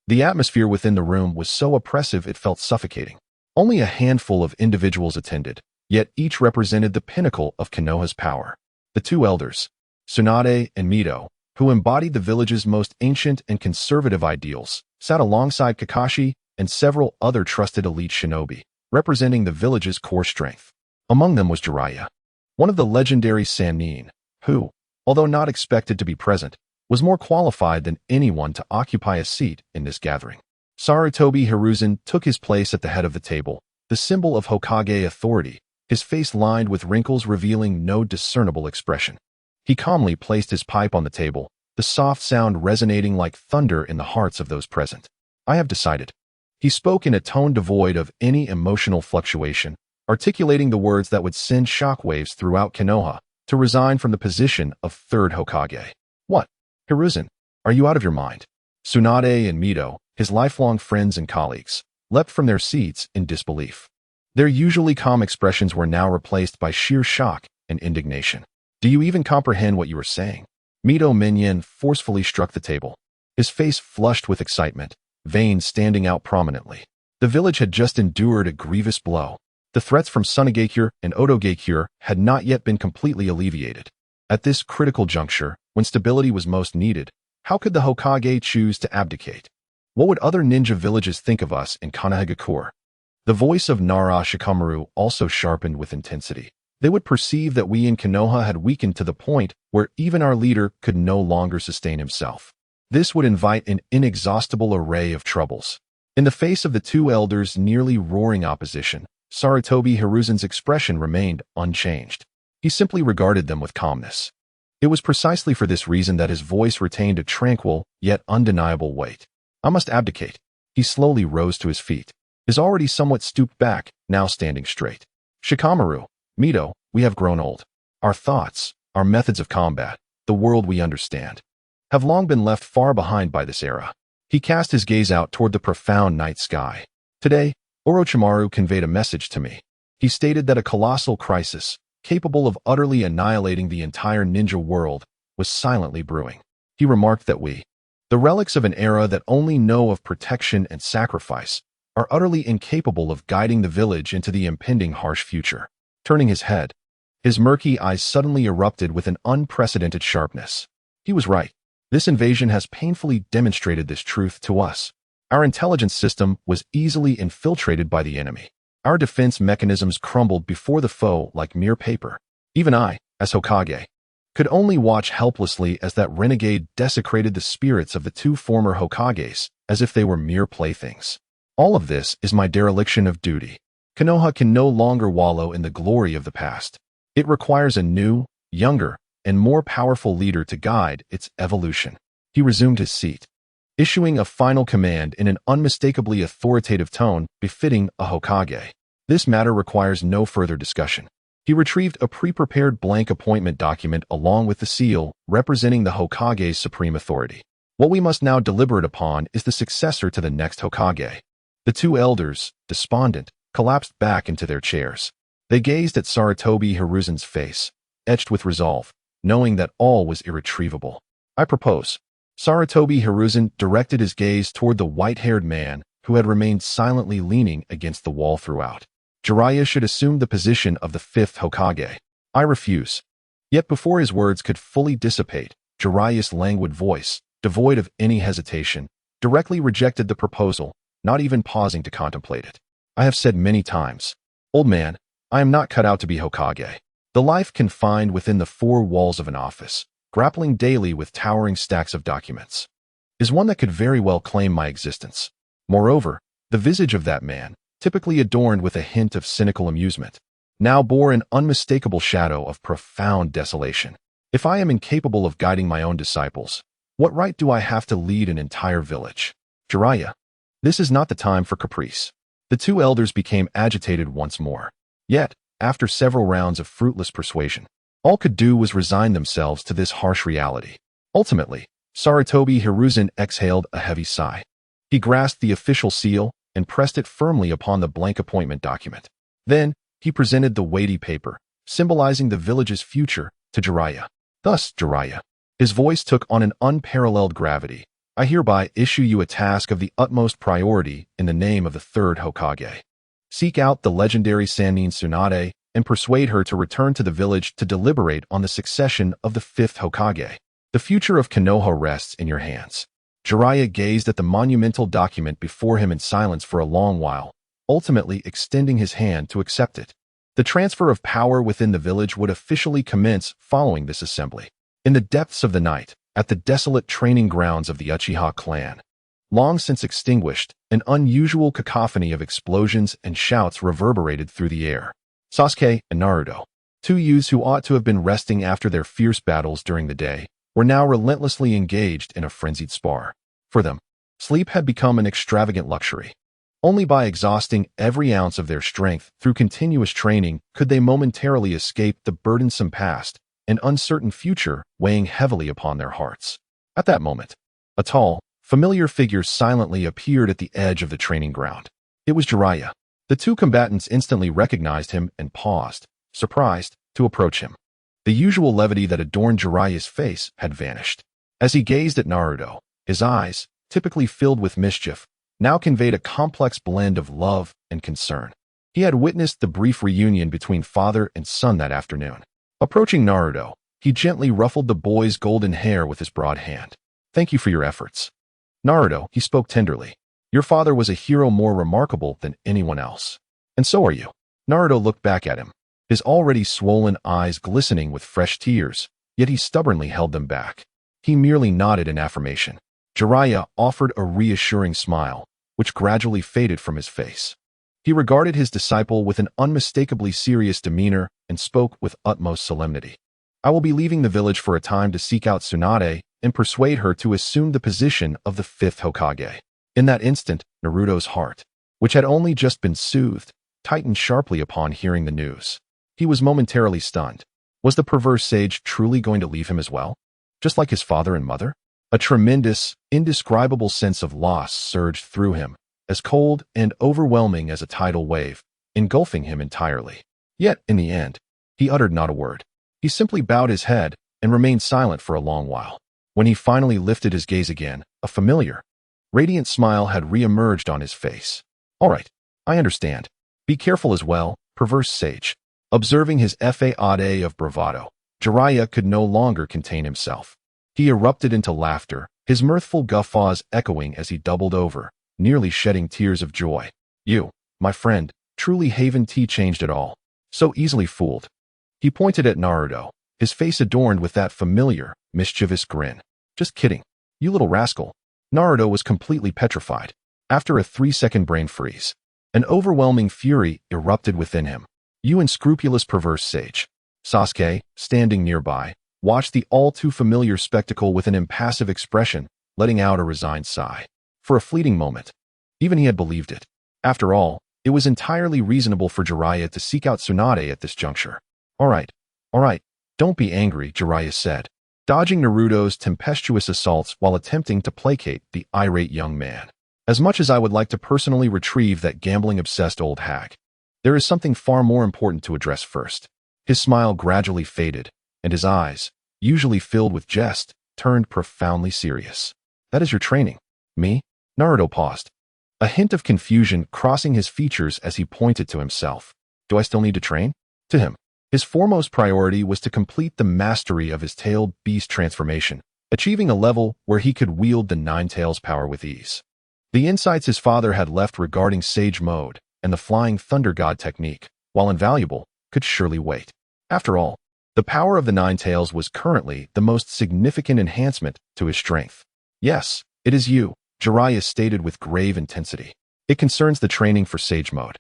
The atmosphere within the room was so oppressive it felt suffocating. Only a handful of individuals attended, yet each represented the pinnacle of Konoha's power. The two elders, Tsunade and Mito, who embodied the village's most ancient and conservative ideals, sat alongside Kakashi and several other trusted elite shinobi, representing the village's core strength. Among them was Jiraiya, one of the legendary Sannin, who, although not expected to be present, was more qualified than anyone to occupy a seat in this gathering. Sarutobi Hiruzen took his place at the head of the table, the symbol of Hokage authority, his face lined with wrinkles revealing no discernible expression. He calmly placed his pipe on the table, the soft sound resonating like thunder in the hearts of those present. "I have decided." He spoke in a tone devoid of any emotional fluctuation, articulating the words that would send shockwaves throughout Konoha: to resign from the position of third Hokage. "What? Hiruzen, are you out of your mind?" Tsunade and Mito, his lifelong friends and colleagues, leapt from their seats in disbelief. Their usually calm expressions were now replaced by sheer shock and indignation. "Do you even comprehend what you are saying?" Mito Minyan forcefully struck the table, his face flushed with excitement, veins standing out prominently. The village had just endured a grievous blow. The threats from Sunagakure and Otogakure had not yet been completely alleviated. At this critical juncture, when stability was most needed, how could the Hokage choose to abdicate? What would other ninja villages think of us in Konohagakure? The voice of Nara Shikamaru also sharpened with intensity. They would perceive that we in Konoha had weakened to the point where even our leader could no longer sustain himself. This would invite an inexhaustible array of troubles. In the face of the two elders' nearly roaring opposition, Sarutobi Hiruzen's expression remained unchanged. He simply regarded them with calmness. It was precisely for this reason that his voice retained a tranquil, yet undeniable weight. "I must abdicate." He slowly rose to his feet, his already somewhat stooped back now standing straight. "Shikamaru, Mito, we have grown old. Our thoughts, our methods of combat, the world we understand, have long been left far behind by this era." He cast his gaze out toward the profound night sky. "Today, Orochimaru conveyed a message to me. He stated that a colossal crisis, capable of utterly annihilating the entire ninja world, was silently brewing. He remarked that we, the relics of an era that only know of protection and sacrifice, are utterly incapable of guiding the village into the impending harsh future." Turning his head, his murky eyes suddenly erupted with an unprecedented sharpness. He was right. This invasion has painfully demonstrated this truth to us. Our intelligence system was easily infiltrated by the enemy. Our defense mechanisms crumbled before the foe like mere paper. Even I, as Hokage, could only watch helplessly as that renegade desecrated the spirits of the two former Hokages as if they were mere playthings. All of this is my dereliction of duty. Konoha can no longer wallow in the glory of the past. It requires a new, younger, and more powerful leader to guide its evolution. He resumed his seat, issuing a final command in an unmistakably authoritative tone befitting a Hokage. This matter requires no further discussion. He retrieved a pre-prepared blank appointment document along with the seal representing the Hokage's supreme authority. What we must now deliberate upon is the successor to the next Hokage. The two elders, despondent, collapsed back into their chairs. They gazed at Sarutobi Hiruzen's face, etched with resolve, knowing that all was irretrievable. I propose. Sarutobi Hiruzen directed his gaze toward the white-haired man who had remained silently leaning against the wall throughout. Jiraiya should assume the position of the fifth Hokage. I refuse. Yet before his words could fully dissipate, Jiraiya's languid voice, devoid of any hesitation, directly rejected the proposal, not even pausing to contemplate it. I have said many times, old man, I am not cut out to be Hokage. The life confined within the four walls of an office, grappling daily with towering stacks of documents, is one that could very well claim my existence. Moreover, the visage of that man, typically adorned with a hint of cynical amusement, now bore an unmistakable shadow of profound desolation. If I am incapable of guiding my own disciples, what right do I have to lead an entire village? Jiraiya, this is not the time for caprice. The two elders became agitated once more. Yet, after several rounds of fruitless persuasion, all could do was resign themselves to this harsh reality. Ultimately, Sarutobi Hiruzen exhaled a heavy sigh. He grasped the official seal and pressed it firmly upon the blank appointment document. Then, he presented the weighty paper, symbolizing the village's future, to Jiraiya. Thus, Jiraiya, his voice took on an unparalleled gravity, I hereby issue you a task of the utmost priority in the name of the third Hokage. Seek out the legendary Sannin Tsunade and persuade her to return to the village to deliberate on the succession of the fifth Hokage. The future of Konoha rests in your hands. Jiraiya gazed at the monumental document before him in silence for a long while, ultimately extending his hand to accept it. The transfer of power within the village would officially commence following this assembly. In the depths of the night, at the desolate training grounds of the Uchiha clan, long since extinguished, an unusual cacophony of explosions and shouts reverberated through the air. Sasuke and Naruto, two youths who ought to have been resting after their fierce battles during the day, were now relentlessly engaged in a frenzied spar. For them, sleep had become an extravagant luxury. Only by exhausting every ounce of their strength through continuous training could they momentarily escape the burdensome past and uncertain future weighing heavily upon their hearts. At that moment, a tall, familiar figure silently appeared at the edge of the training ground. It was Jiraiya. The two combatants instantly recognized him and paused, surprised, to approach him. The usual levity that adorned Jiraiya's face had vanished. As he gazed at Naruto, his eyes, typically filled with mischief, now conveyed a complex blend of love and concern. He had witnessed the brief reunion between father and son that afternoon. Approaching Naruto, he gently ruffled the boy's golden hair with his broad hand. Thank you for your efforts. Naruto, he spoke tenderly. Your father was a hero more remarkable than anyone else. And so are you. Naruto looked back at him, his already swollen eyes glistening with fresh tears, yet he stubbornly held them back. He merely nodded in affirmation. Jiraiya offered a reassuring smile, which gradually faded from his face. He regarded his disciple with an unmistakably serious demeanor and spoke with utmost solemnity. I will be leaving the village for a time to seek out Tsunade and persuade her to assume the position of the fifth Hokage. In that instant, Naruto's heart, which had only just been soothed, tightened sharply upon hearing the news. He was momentarily stunned. Was the perverse sage truly going to leave him as well? Just like his father and mother? A tremendous, indescribable sense of loss surged through him, as cold and overwhelming as a tidal wave, engulfing him entirely. Yet, in the end, he uttered not a word. He simply bowed his head and remained silent for a long while. When he finally lifted his gaze again, a familiar, radiant smile had re-emerged on his face. All right, I understand. Be careful as well, perverse sage. Observing his fade of bravado, Jiraiya could no longer contain himself. He erupted into laughter, his mirthful guffaws echoing as he doubled over, nearly shedding tears of joy. You, my friend, truly haven't changed at all. So easily fooled. He pointed at Naruto, his face adorned with that familiar, mischievous grin. Just kidding. You little rascal. Naruto was completely petrified. After a 3-second brain freeze, an overwhelming fury erupted within him. You unscrupulous perverse sage. Sasuke, standing nearby, watched the all-too-familiar spectacle with an impassive expression, letting out a resigned sigh. For a fleeting moment, even he had believed it. After all, it was entirely reasonable for Jiraiya to seek out Tsunade at this juncture. All right, don't be angry, Jiraiya said, dodging Naruto's tempestuous assaults while attempting to placate the irate young man. As much as I would like to personally retrieve that gambling-obsessed old hag, there is something far more important to address first. His smile gradually faded, and his eyes, usually filled with jest, turned profoundly serious. That is your training. Me? Naruto paused, a hint of confusion crossing his features as he pointed to himself. Do I still need to train? To him, his foremost priority was to complete the mastery of his tailed beast transformation, achieving a level where he could wield the Nine Tails power with ease. The insights his father had left regarding Sage Mode and the Flying Thunder God technique, while invaluable, could surely wait. After all, the power of the Nine Tails was currently the most significant enhancement to his strength. Yes, it is you, Jiraiya stated with grave intensity. It concerns the training for Sage Mode.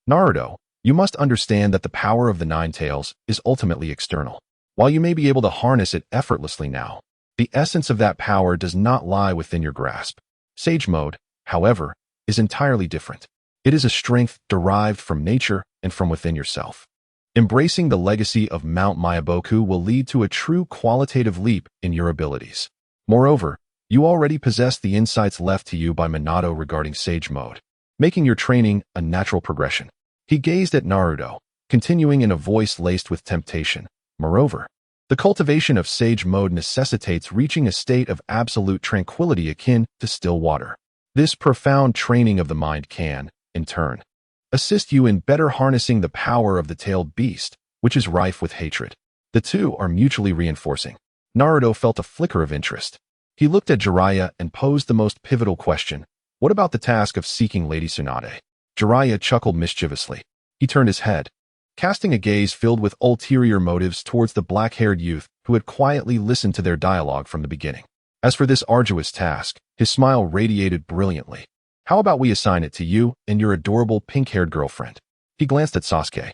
Naruto, you must understand that the power of the Nine Tails is ultimately external. While you may be able to harness it effortlessly now, the essence of that power does not lie within your grasp. Sage Mode, however, is entirely different. It is a strength derived from nature and from within yourself. Embracing the legacy of Mount Myaboku will lead to a true qualitative leap in your abilities. Moreover, you already possess the insights left to you by Minato regarding Sage Mode, making your training a natural progression. He gazed at Naruto, continuing in a voice laced with temptation. Moreover, the cultivation of Sage Mode necessitates reaching a state of absolute tranquility akin to still water. This profound training of the mind can, in turn, assist you in better harnessing the power of the tailed beast, which is rife with hatred. The two are mutually reinforcing. Naruto felt a flicker of interest. He looked at Jiraiya and posed the most pivotal question. What about the task of seeking Lady Tsunade? Jiraiya chuckled mischievously. He turned his head, casting a gaze filled with ulterior motives towards the black-haired youth who had quietly listened to their dialogue from the beginning. As for this arduous task, his smile radiated brilliantly. How about we assign it to you and your adorable pink-haired girlfriend? He glanced at Sasuke,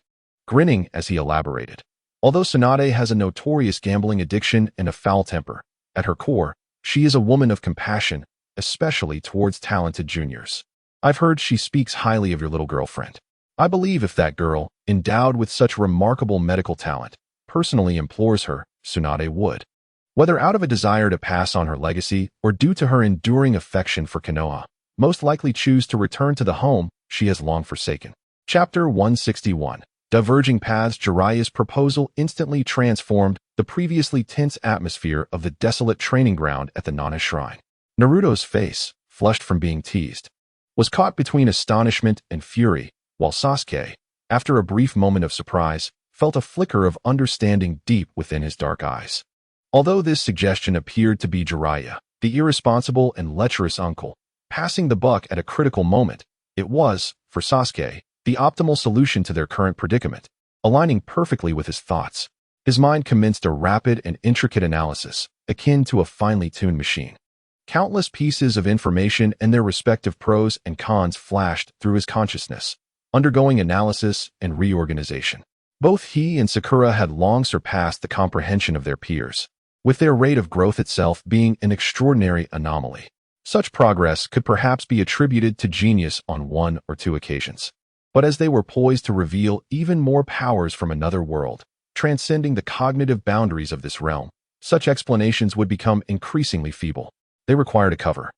grinning as he elaborated. Although Tsunade has a notorious gambling addiction and a foul temper, at her core, she is a woman of compassion, especially towards talented juniors. I've heard she speaks highly of your little girlfriend. I believe if that girl, endowed with such remarkable medical talent, personally implores her, Tsunade would. Whether out of a desire to pass on her legacy or due to her enduring affection for Konoha, most likely choose to return to the home she has long forsaken. Chapter 161. Diverging Paths. Jiraiya's proposal instantly transformed the previously tense atmosphere of the desolate training ground at the Nana Shrine. Naruto's face, flushed from being teased, was caught between astonishment and fury, while Sasuke, after a brief moment of surprise, felt a flicker of understanding deep within his dark eyes. Although this suggestion appeared to be Jiraiya, the irresponsible and lecherous uncle, passing the buck at a critical moment, it was, for Sasuke, the optimal solution to their current predicament, aligning perfectly with his thoughts. His mind commenced a rapid and intricate analysis, akin to a finely tuned machine. Countless pieces of information and their respective pros and cons flashed through his consciousness, undergoing analysis and reorganization. Both he and Sakura had long surpassed the comprehension of their peers, with their rate of growth itself being an extraordinary anomaly. Such progress could perhaps be attributed to genius on one or two occasions. But as they were poised to reveal even more powers from another world, transcending the cognitive boundaries of this realm, such explanations would become increasingly feeble. They required a cover,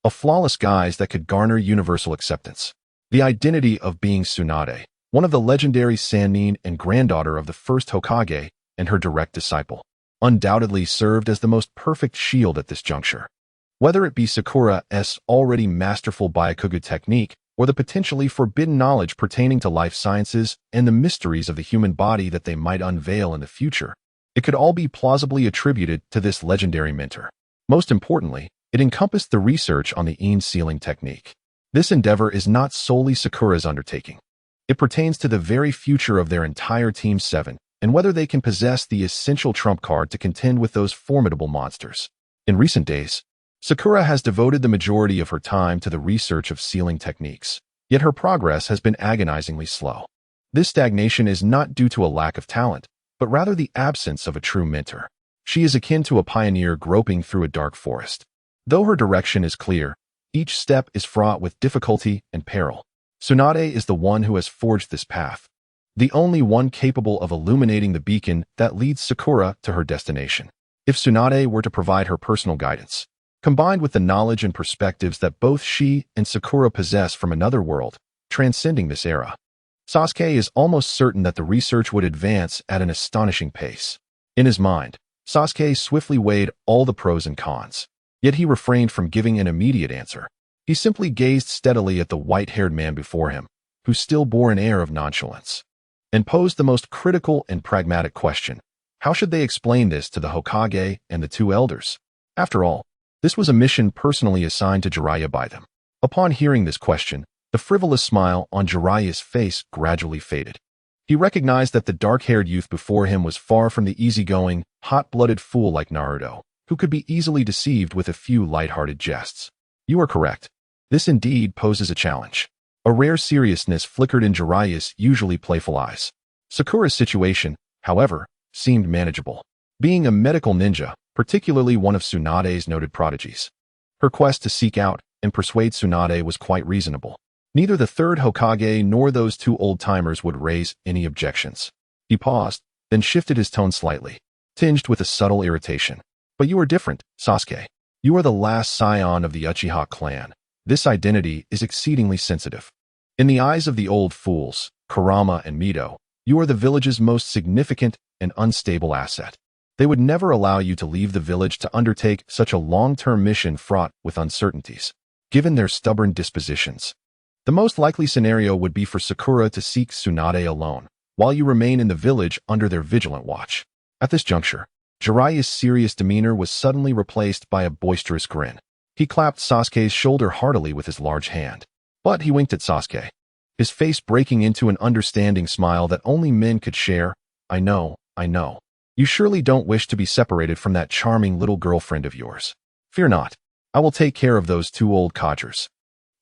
a flawless guise that could garner universal acceptance. The identity of being Tsunade, one of the legendary Sannin and granddaughter of the first Hokage and her direct disciple, undoubtedly served as the most perfect shield at this juncture. Whether it be Sakura's already masterful Byakugan technique or the potentially forbidden knowledge pertaining to life sciences and the mysteries of the human body that they might unveil in the future, it could all be plausibly attributed to this legendary mentor. Most importantly, it encompassed the research on the Ein sealing technique. This endeavor is not solely Sakura's undertaking. It pertains to the very future of their entire Team 7, and whether they can possess the essential trump card to contend with those formidable monsters. In recent days, Sakura has devoted the majority of her time to the research of sealing techniques, yet her progress has been agonizingly slow. This stagnation is not due to a lack of talent, but rather the absence of a true mentor. She is akin to a pioneer groping through a dark forest. Though her direction is clear, each step is fraught with difficulty and peril. Tsunade is the one who has forged this path, the only one capable of illuminating the beacon that leads Sakura to her destination. If Tsunade were to provide her personal guidance, combined with the knowledge and perspectives that both she and Sakura possess from another world, transcending this era, Sasuke is almost certain that the research would advance at an astonishing pace. In his mind, Sasuke swiftly weighed all the pros and cons, yet he refrained from giving an immediate answer. He simply gazed steadily at the white-haired man before him, who still bore an air of nonchalance, and posed the most critical and pragmatic question. How should they explain this to the Hokage and the two elders? After all, this was a mission personally assigned to Jiraiya by them. Upon hearing this question, the frivolous smile on Jiraiya's face gradually faded. He recognized that the dark-haired youth before him was far from the easygoing, hot-blooded fool like Naruto, who could be easily deceived with a few light-hearted jests. You are correct. This indeed poses a challenge. A rare seriousness flickered in Jiraiya's usually playful eyes. Sakura's situation, however, seemed manageable. Being a medical ninja, particularly one of Tsunade's noted prodigies, her quest to seek out and persuade Tsunade was quite reasonable. Neither the third Hokage nor those two old-timers would raise any objections. He paused, then shifted his tone slightly, tinged with a subtle irritation. But you are different, Sasuke. You are the last scion of the Uchiha clan. This identity is exceedingly sensitive. In the eyes of the old fools, Kurama and Mito, you are the village's most significant and unstable asset. They would never allow you to leave the village to undertake such a long-term mission fraught with uncertainties. Given their stubborn dispositions, the most likely scenario would be for Sakura to seek Tsunade alone, while you remain in the village under their vigilant watch. At this juncture, Jiraiya's serious demeanor was suddenly replaced by a boisterous grin. He clapped Sasuke's shoulder heartily with his large hand. But he winked at Sasuke, his face breaking into an understanding smile that only men could share. I know. You surely don't wish to be separated from that charming little girlfriend of yours. Fear not. I will take care of those two old codgers.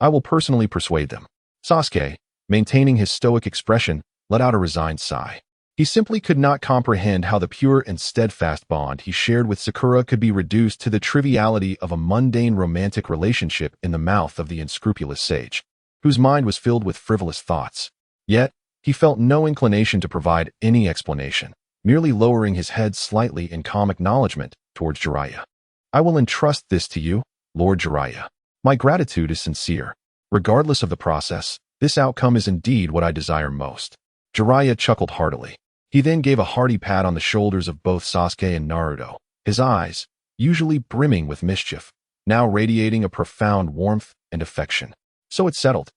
I will personally persuade them. Sasuke, maintaining his stoic expression, let out a resigned sigh. He simply could not comprehend how the pure and steadfast bond he shared with Sakura could be reduced to the triviality of a mundane romantic relationship in the mouth of the unscrupulous sage, whose mind was filled with frivolous thoughts. Yet, he felt no inclination to provide any explanation, merely lowering his head slightly in calm acknowledgement towards Jiraiya. I will entrust this to you, Lord Jiraiya. My gratitude is sincere. Regardless of the process, this outcome is indeed what I desire most. Jiraiya chuckled heartily. He then gave a hearty pat on the shoulders of both Sasuke and Naruto, his eyes, usually brimming with mischief, now radiating a profound warmth and affection. So it's settled.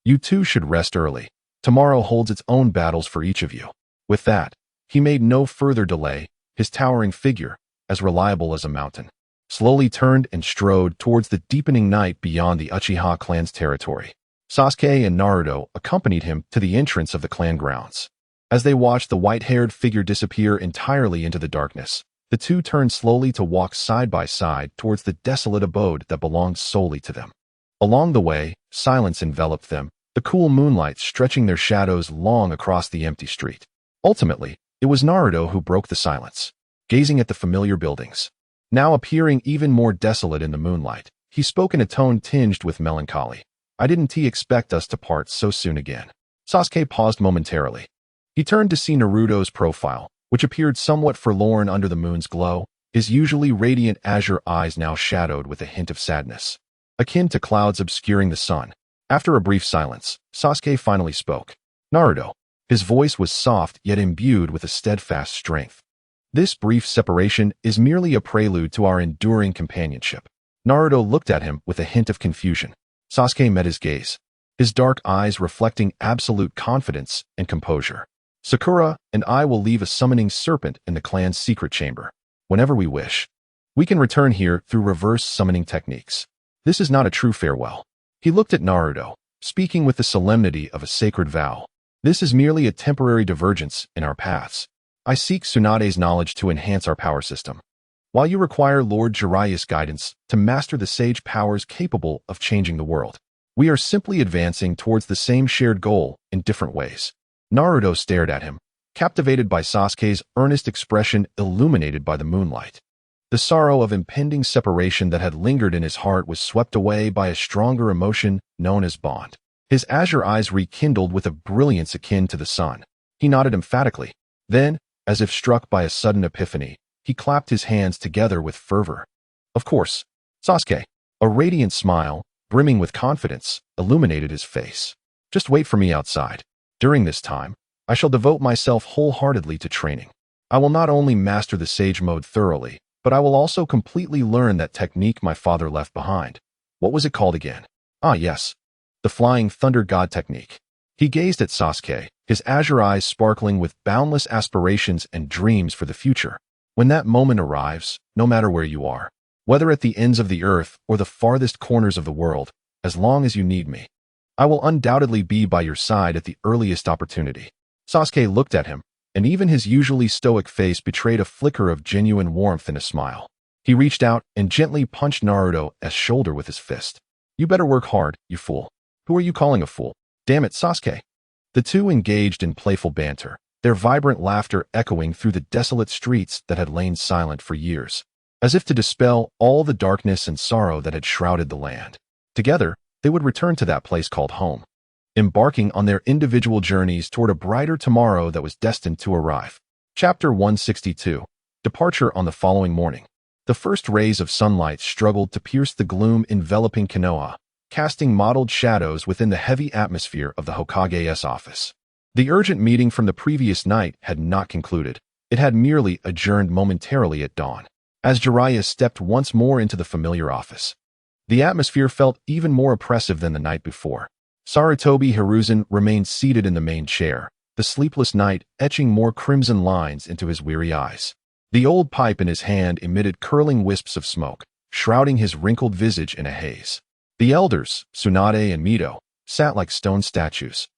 You two should rest early. Tomorrow holds its own battles for each of you. With that, he made no further delay, his towering figure, as reliable as a mountain, slowly turned and strode towards the deepening night beyond the Uchiha clan's territory. Sasuke and Naruto accompanied him to the entrance of the clan grounds. As they watched the white-haired figure disappear entirely into the darkness, the two turned slowly to walk side by side towards the desolate abode that belonged solely to them. Along the way, silence enveloped them, the cool moonlight stretching their shadows long across the empty street. Ultimately, it was Naruto who broke the silence. Gazing at the familiar buildings, now appearing even more desolate in the moonlight, he spoke in a tone tinged with melancholy. I didn't expect us to part so soon again. Sasuke paused momentarily. He turned to see Naruto's profile, which appeared somewhat forlorn under the moon's glow, his usually radiant azure eyes now shadowed with a hint of sadness, akin to clouds obscuring the sun. After a brief silence, Sasuke finally spoke. Naruto. His voice was soft yet imbued with a steadfast strength. This brief separation is merely a prelude to our enduring companionship. Naruto looked at him with a hint of confusion. Sasuke met his gaze, his dark eyes reflecting absolute confidence and composure. Sakura and I will leave a summoning serpent in the clan's secret chamber. Whenever we wish, we can return here through reverse summoning techniques. This is not a true farewell. He looked at Naruto, speaking with the solemnity of a sacred vow. This is merely a temporary divergence in our paths. I seek Tsunade's knowledge to enhance our power system, while you require Lord Jiraiya's guidance to master the sage powers capable of changing the world. We are simply advancing towards the same shared goal in different ways." Naruto stared at him, captivated by Sasuke's earnest expression illuminated by the moonlight. The sorrow of impending separation that had lingered in his heart was swept away by a stronger emotion known as bond. His azure eyes rekindled with a brilliance akin to the sun. He nodded emphatically. Then, as if struck by a sudden epiphany, he clapped his hands together with fervor. "Of course, Sasuke." A radiant smile, brimming with confidence, illuminated his face. "Just wait for me outside. During this time, I shall devote myself wholeheartedly to training. I will not only master the Sage Mode thoroughly, but I will also completely learn that technique my father left behind. What was it called again? Ah, yes. The Flying Thunder God technique." He gazed at Sasuke, his azure eyes sparkling with boundless aspirations and dreams for the future. "When that moment arrives, no matter where you are, whether at the ends of the earth or the farthest corners of the world, as long as you need me, I will undoubtedly be by your side at the earliest opportunity." Sasuke looked at him, and even his usually stoic face betrayed a flicker of genuine warmth in a smile. He reached out and gently punched Naruto's shoulder with his fist. "You better work hard, you fool." "Who are you calling a fool?" "Damn it, Sasuke." The two engaged in playful banter, their vibrant laughter echoing through the desolate streets that had lain silent for years, as if to dispel all the darkness and sorrow that had shrouded the land. Together, they would return to that place called home, embarking on their individual journeys toward a brighter tomorrow that was destined to arrive. Chapter 162. Departure on the following morning. The first rays of sunlight struggled to pierce the gloom enveloping Konoha, casting mottled shadows within the heavy atmosphere of the Hokage's office. The urgent meeting from the previous night had not concluded. It had merely adjourned momentarily at dawn. As Jiraiya stepped once more into the familiar office, the atmosphere felt even more oppressive than the night before. Sarutobi Hiruzen remained seated in the main chair, the sleepless night etching more crimson lines into his weary eyes. The old pipe in his hand emitted curling wisps of smoke, shrouding his wrinkled visage in a haze. The elders, Tsunade and Mito, sat like stone statues,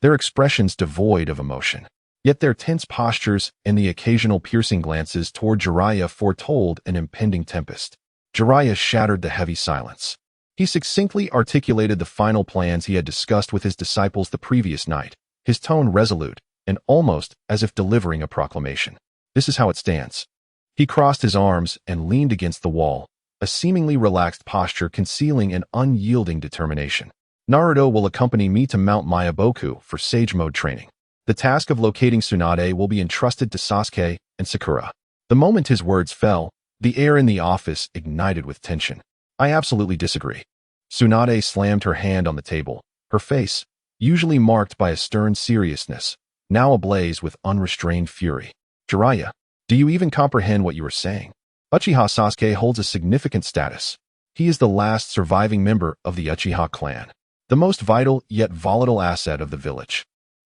their expressions devoid of emotion. Yet their tense postures and the occasional piercing glances toward Jiraiya foretold an impending tempest. Jiraiya shattered the heavy silence. He succinctly articulated the final plans he had discussed with his disciples the previous night, his tone resolute and almost as if delivering a proclamation. "This is how it stands." He crossed his arms and leaned against the wall, a seemingly relaxed posture concealing an unyielding determination. "Naruto will accompany me to Mount Mayaboku for Sage Mode training. The task of locating Tsunade will be entrusted to Sasuke and Sakura." The moment his words fell, the air in the office ignited with tension. "I absolutely disagree." Tsunade slammed her hand on the table, her face, usually marked by a stern seriousness, now ablaze with unrestrained fury. "Jiraiya, do you even comprehend what you are saying? Uchiha Sasuke holds a significant status. He is the last surviving member of the Uchiha clan, the most vital yet volatile asset of the village.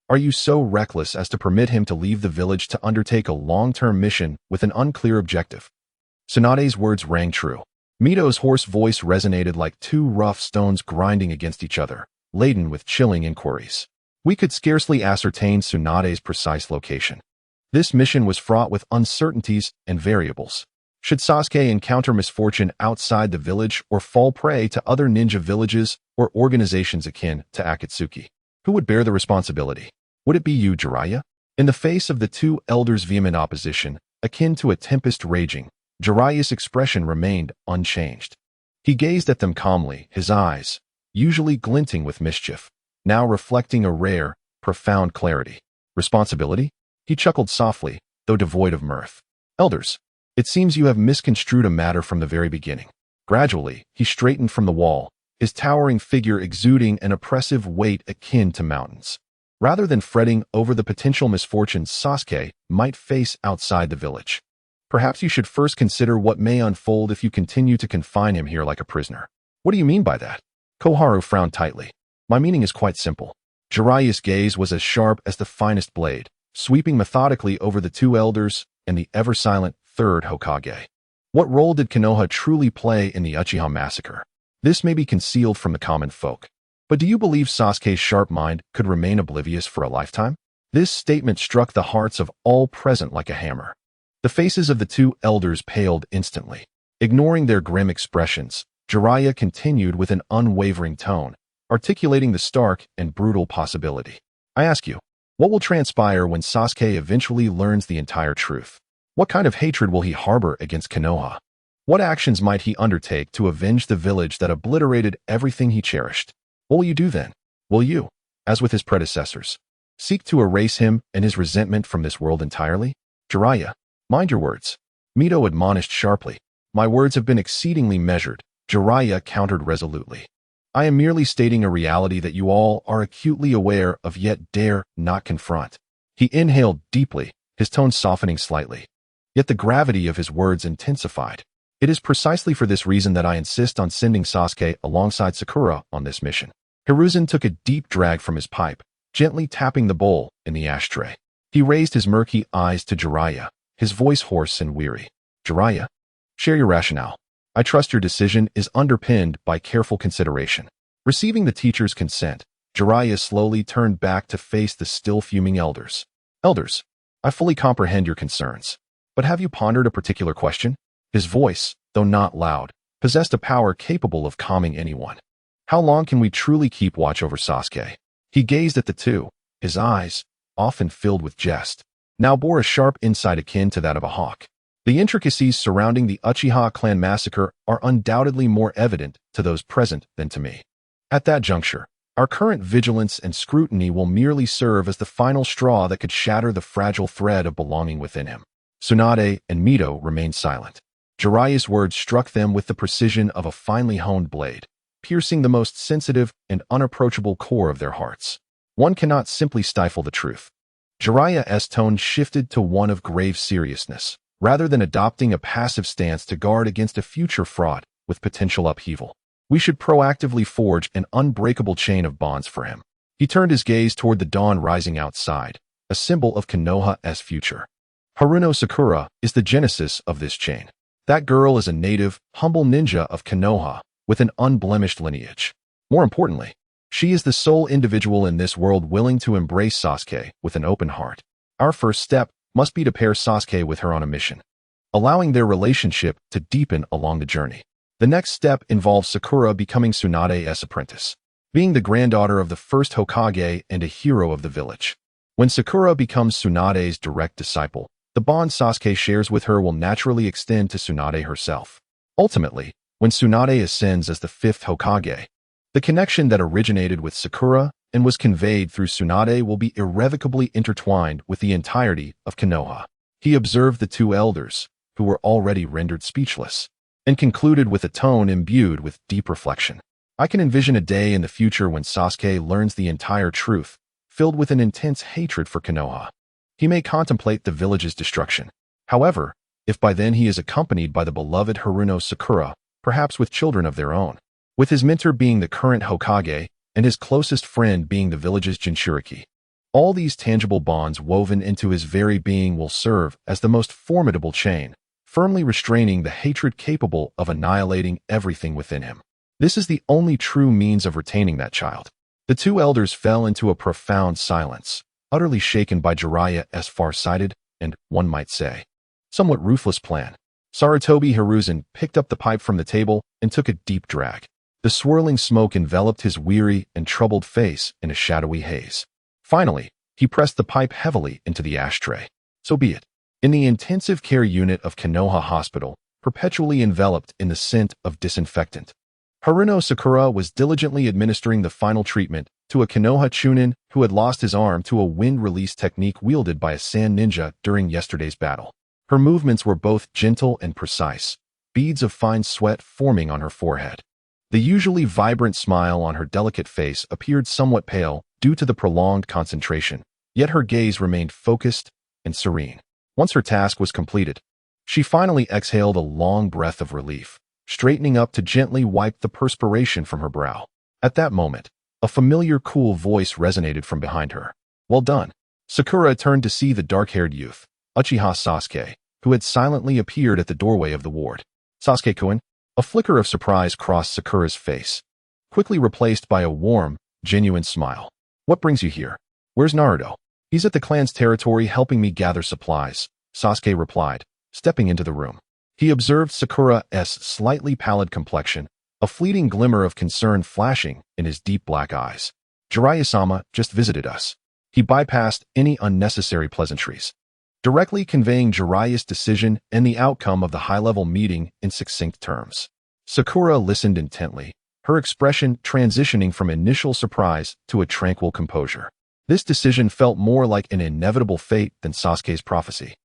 Are you so reckless as to permit him to leave the village to undertake a long-term mission with an unclear objective?" Tsunade's words rang true. Mito's hoarse voice resonated like two rough stones grinding against each other, laden with chilling inquiries. We could scarcely ascertain Tsunade's precise location. This mission was fraught with uncertainties and variables. Should Sasuke encounter misfortune outside the village or fall prey to other ninja villages or organizations akin to Ōtsutsuki? Who would bear the responsibility? Would it be you, Jiraiya? In the face of the two elders' vehement opposition, akin to a tempest raging, Jiraiya's expression remained unchanged. He gazed at them calmly, his eyes, usually glinting with mischief, now reflecting a rare, profound clarity. "Responsibility?" He chuckled softly, though devoid of mirth. "Elders, it seems you have misconstrued a matter from the very beginning." Gradually, he straightened from the wall, his towering figure exuding an oppressive weight akin to mountains. Rather than fretting over the potential misfortunes Sasuke might face outside the village, perhaps you should first consider what may unfold if you continue to confine him here like a prisoner. "What do you mean by that?" Koharu frowned tightly. "My meaning is quite simple." Jiraiya's gaze was as sharp as the finest blade, sweeping methodically over the two elders and the ever-silent third Hokage. What role did Konoha truly play in the Uchiha massacre? This may be concealed from the common folk. But do you believe Sasuke's sharp mind could remain oblivious for a lifetime? This statement struck the hearts of all present like a hammer. The faces of the two elders paled instantly. Ignoring their grim expressions, Jiraiya continued with an unwavering tone, articulating the stark and brutal possibility. I ask you, what will transpire when Sasuke eventually learns the entire truth? What kind of hatred will he harbor against Konoha? What actions might he undertake to avenge the village that obliterated everything he cherished? What will you do then? Will you, as with his predecessors, seek to erase him and his resentment from this world entirely? Jiraiya, mind your words. Mito admonished sharply. My words have been exceedingly measured, Jiraiya countered resolutely. I am merely stating a reality that you all are acutely aware of yet dare not confront. He inhaled deeply, his tone softening slightly. Yet the gravity of his words intensified. It is precisely for this reason that I insist on sending Sasuke alongside Sakura on this mission. Hiruzen took a deep drag from his pipe, gently tapping the bowl in the ashtray. He raised his murky eyes to Jiraiya, his voice hoarse and weary. Jiraiya, share your rationale. I trust your decision is underpinned by careful consideration. Receiving the teacher's consent, Jiraiya slowly turned back to face the still fuming elders. Elders, I fully comprehend your concerns. But have you pondered a particular question? His voice, though not loud, possessed a power capable of calming anyone. How long can we truly keep watch over Sasuke? He gazed at the two, his eyes, often filled with jest, now bore a sharp insight akin to that of a hawk. The intricacies surrounding the Uchiha clan massacre are undoubtedly more evident to those present than to me. At that juncture, our current vigilance and scrutiny will merely serve as the final straw that could shatter the fragile thread of belonging within him. Tsunade and Mito remained silent. Jiraiya's words struck them with the precision of a finely honed blade, piercing the most sensitive and unapproachable core of their hearts. One cannot simply stifle the truth. Jiraiya's tone shifted to one of grave seriousness, rather than adopting a passive stance to guard against a future fraught with potential upheaval. We should proactively forge an unbreakable chain of bonds for him. He turned his gaze toward the dawn rising outside, a symbol of Konoha's future. Haruno Sakura is the genesis of this chain. That girl is a native, humble ninja of Konoha with an unblemished lineage. More importantly, she is the sole individual in this world willing to embrace Sasuke with an open heart. Our first step must be to pair Sasuke with her on a mission, allowing their relationship to deepen along the journey. The next step involves Sakura becoming Tsunade's apprentice, being the granddaughter of the first Hokage and a hero of the village. When Sakura becomes Tsunade's direct disciple, the bond Sasuke shares with her will naturally extend to Tsunade herself. Ultimately, when Tsunade ascends as the fifth Hokage, the connection that originated with Sakura and was conveyed through Tsunade will be irrevocably intertwined with the entirety of Konoha. He observed the two elders, who were already rendered speechless, and concluded with a tone imbued with deep reflection. I can envision a day in the future when Sasuke learns the entire truth, filled with an intense hatred for Konoha. He may contemplate the village's destruction. However, if by then he is accompanied by the beloved Haruno Sakura, perhaps with children of their own, with his mentor being the current Hokage and his closest friend being the village's Jinchuriki, all these tangible bonds woven into his very being will serve as the most formidable chain, firmly restraining the hatred capable of annihilating everything within him. This is the only true means of retaining that child. The two elders fell into a profound silence, utterly shaken by Jiraiya's far-sighted and, one might say, somewhat ruthless plan. Sarutobi Hiruzen picked up the pipe from the table and took a deep drag. The swirling smoke enveloped his weary and troubled face in a shadowy haze. Finally, he pressed the pipe heavily into the ashtray. So be it. In the intensive care unit of Konoha Hospital, perpetually enveloped in the scent of disinfectant, Haruno Sakura was diligently administering the final treatment to a Konoha Chunin who had lost his arm to a wind release technique wielded by a sand ninja during yesterday's battle. Her movements were both gentle and precise, beads of fine sweat forming on her forehead. The usually vibrant smile on her delicate face appeared somewhat pale due to the prolonged concentration, yet her gaze remained focused and serene. Once her task was completed, she finally exhaled a long breath of relief, straightening up to gently wipe the perspiration from her brow. At that moment, a familiar cool voice resonated from behind her. Well done. Sakura turned to see the dark-haired youth, Uchiha Sasuke, who had silently appeared at the doorway of the ward. Sasuke-kun? A flicker of surprise crossed Sakura's face, quickly replaced by a warm, genuine smile. What brings you here? Where's Naruto? He's at the clan's territory helping me gather supplies, Sasuke replied, stepping into the room. He observed Sakura's slightly pallid complexion, a fleeting glimmer of concern flashing in his deep black eyes. Jiraiya-sama just visited us. He bypassed any unnecessary pleasantries, directly conveying Jiraiya's decision and the outcome of the high-level meeting in succinct terms. Sakura listened intently, her expression transitioning from initial surprise to a tranquil composure. This decision felt more like an inevitable fate than Sasuke's prophecy.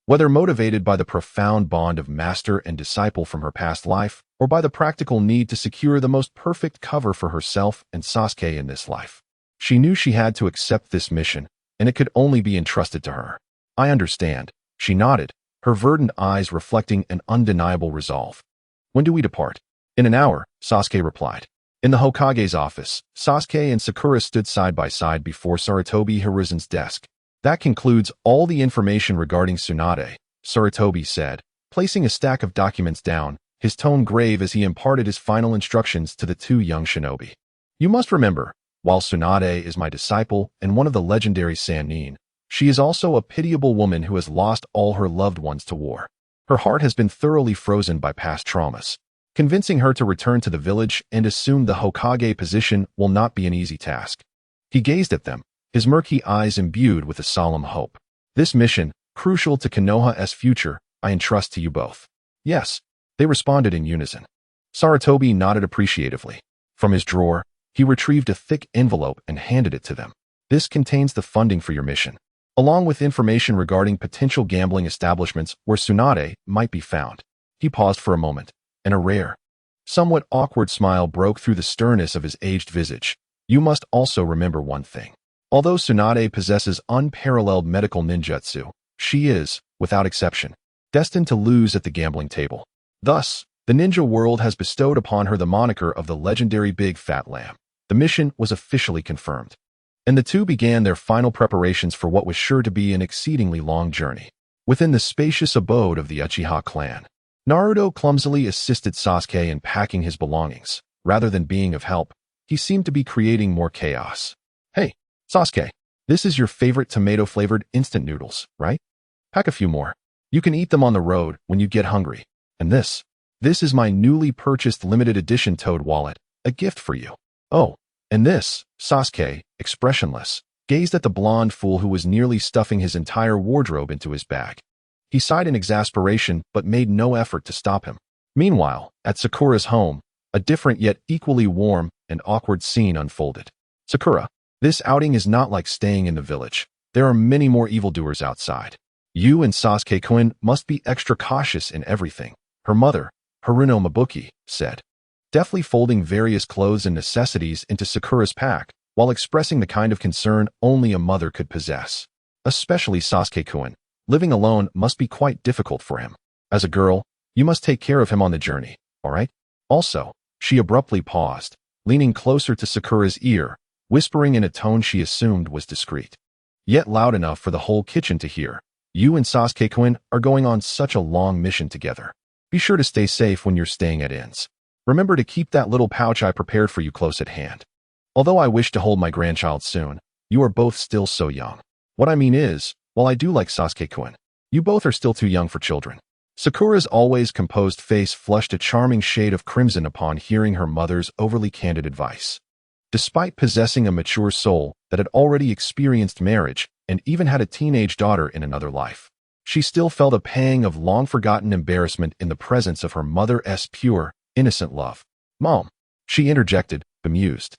Whether motivated by the profound bond of master and disciple from her past life, or by the practical need to secure the most perfect cover for herself and Sasuke in this life. She knew she had to accept this mission, and it could only be entrusted to her. I understand, she nodded, her verdant eyes reflecting an undeniable resolve. When do we depart? In an hour, Sasuke replied. In the Hokage's office, Sasuke and Sakura stood side by side before Sarutobi Hiruzen's desk. That concludes all the information regarding Tsunade, Sarutobi said, placing a stack of documents down, his tone grave as he imparted his final instructions to the two young shinobi. You must remember, while Tsunade is my disciple and one of the legendary Sannin, she is also a pitiable woman who has lost all her loved ones to war. Her heart has been thoroughly frozen by past traumas. Convincing her to return to the village and assume the Hokage position will not be an easy task. He gazed at them, his murky eyes imbued with a solemn hope. This mission, crucial to Konoha's future, I entrust to you both. Yes, they responded in unison. Sarutobi nodded appreciatively. From his drawer, he retrieved a thick envelope and handed it to them. This contains the funding for your mission, along with information regarding potential gambling establishments where Tsunade might be found. He paused for a moment, and a rare, somewhat awkward smile broke through the sternness of his aged visage. You must also remember one thing. Although Tsunade possesses unparalleled medical ninjutsu, she is, without exception, destined to lose at the gambling table. Thus, the ninja world has bestowed upon her the moniker of the legendary Big Fat Lamb. The mission was officially confirmed, and the two began their final preparations for what was sure to be an exceedingly long journey. Within the spacious abode of the Uchiha clan, Naruto clumsily assisted Sasuke in packing his belongings. Rather than being of help, he seemed to be creating more chaos. Hey, Sasuke, this is your favorite tomato-flavored instant noodles, right? Pack a few more. You can eat them on the road when you get hungry. And this is my newly purchased limited edition toad wallet, a gift for you. Oh, and this, Sasuke, expressionless, gazed at the blonde fool who was nearly stuffing his entire wardrobe into his bag. He sighed in exasperation but made no effort to stop him. Meanwhile, at Sakura's home, a different yet equally warm and awkward scene unfolded. Sakura, this outing is not like staying in the village. There are many more evildoers outside. You and Sasuke-kun must be extra cautious in everything, her mother, Haruno Mabuki, said, deftly folding various clothes and necessities into Sakura's pack while expressing the kind of concern only a mother could possess. Especially Sasuke-kun. Living alone must be quite difficult for him. As a girl, you must take care of him on the journey, all right? Also, she abruptly paused, leaning closer to Sakura's ear, whispering in a tone she assumed was discreet, yet loud enough for the whole kitchen to hear. You and Sasuke-kun are going on such a long mission together. Be sure to stay safe when you're staying at inns. Remember to keep that little pouch I prepared for you close at hand. Although I wish to hold my grandchild soon, you are both still so young. What I mean is, while I do like Sasuke-kun, you both are still too young for children. Sakura's always composed face flushed a charming shade of crimson upon hearing her mother's overly candid advice. Despite possessing a mature soul that had already experienced marriage and even had a teenage daughter in another life, she still felt a pang of long-forgotten embarrassment in the presence of her mother's pure, innocent love. Mom, she interjected, bemused,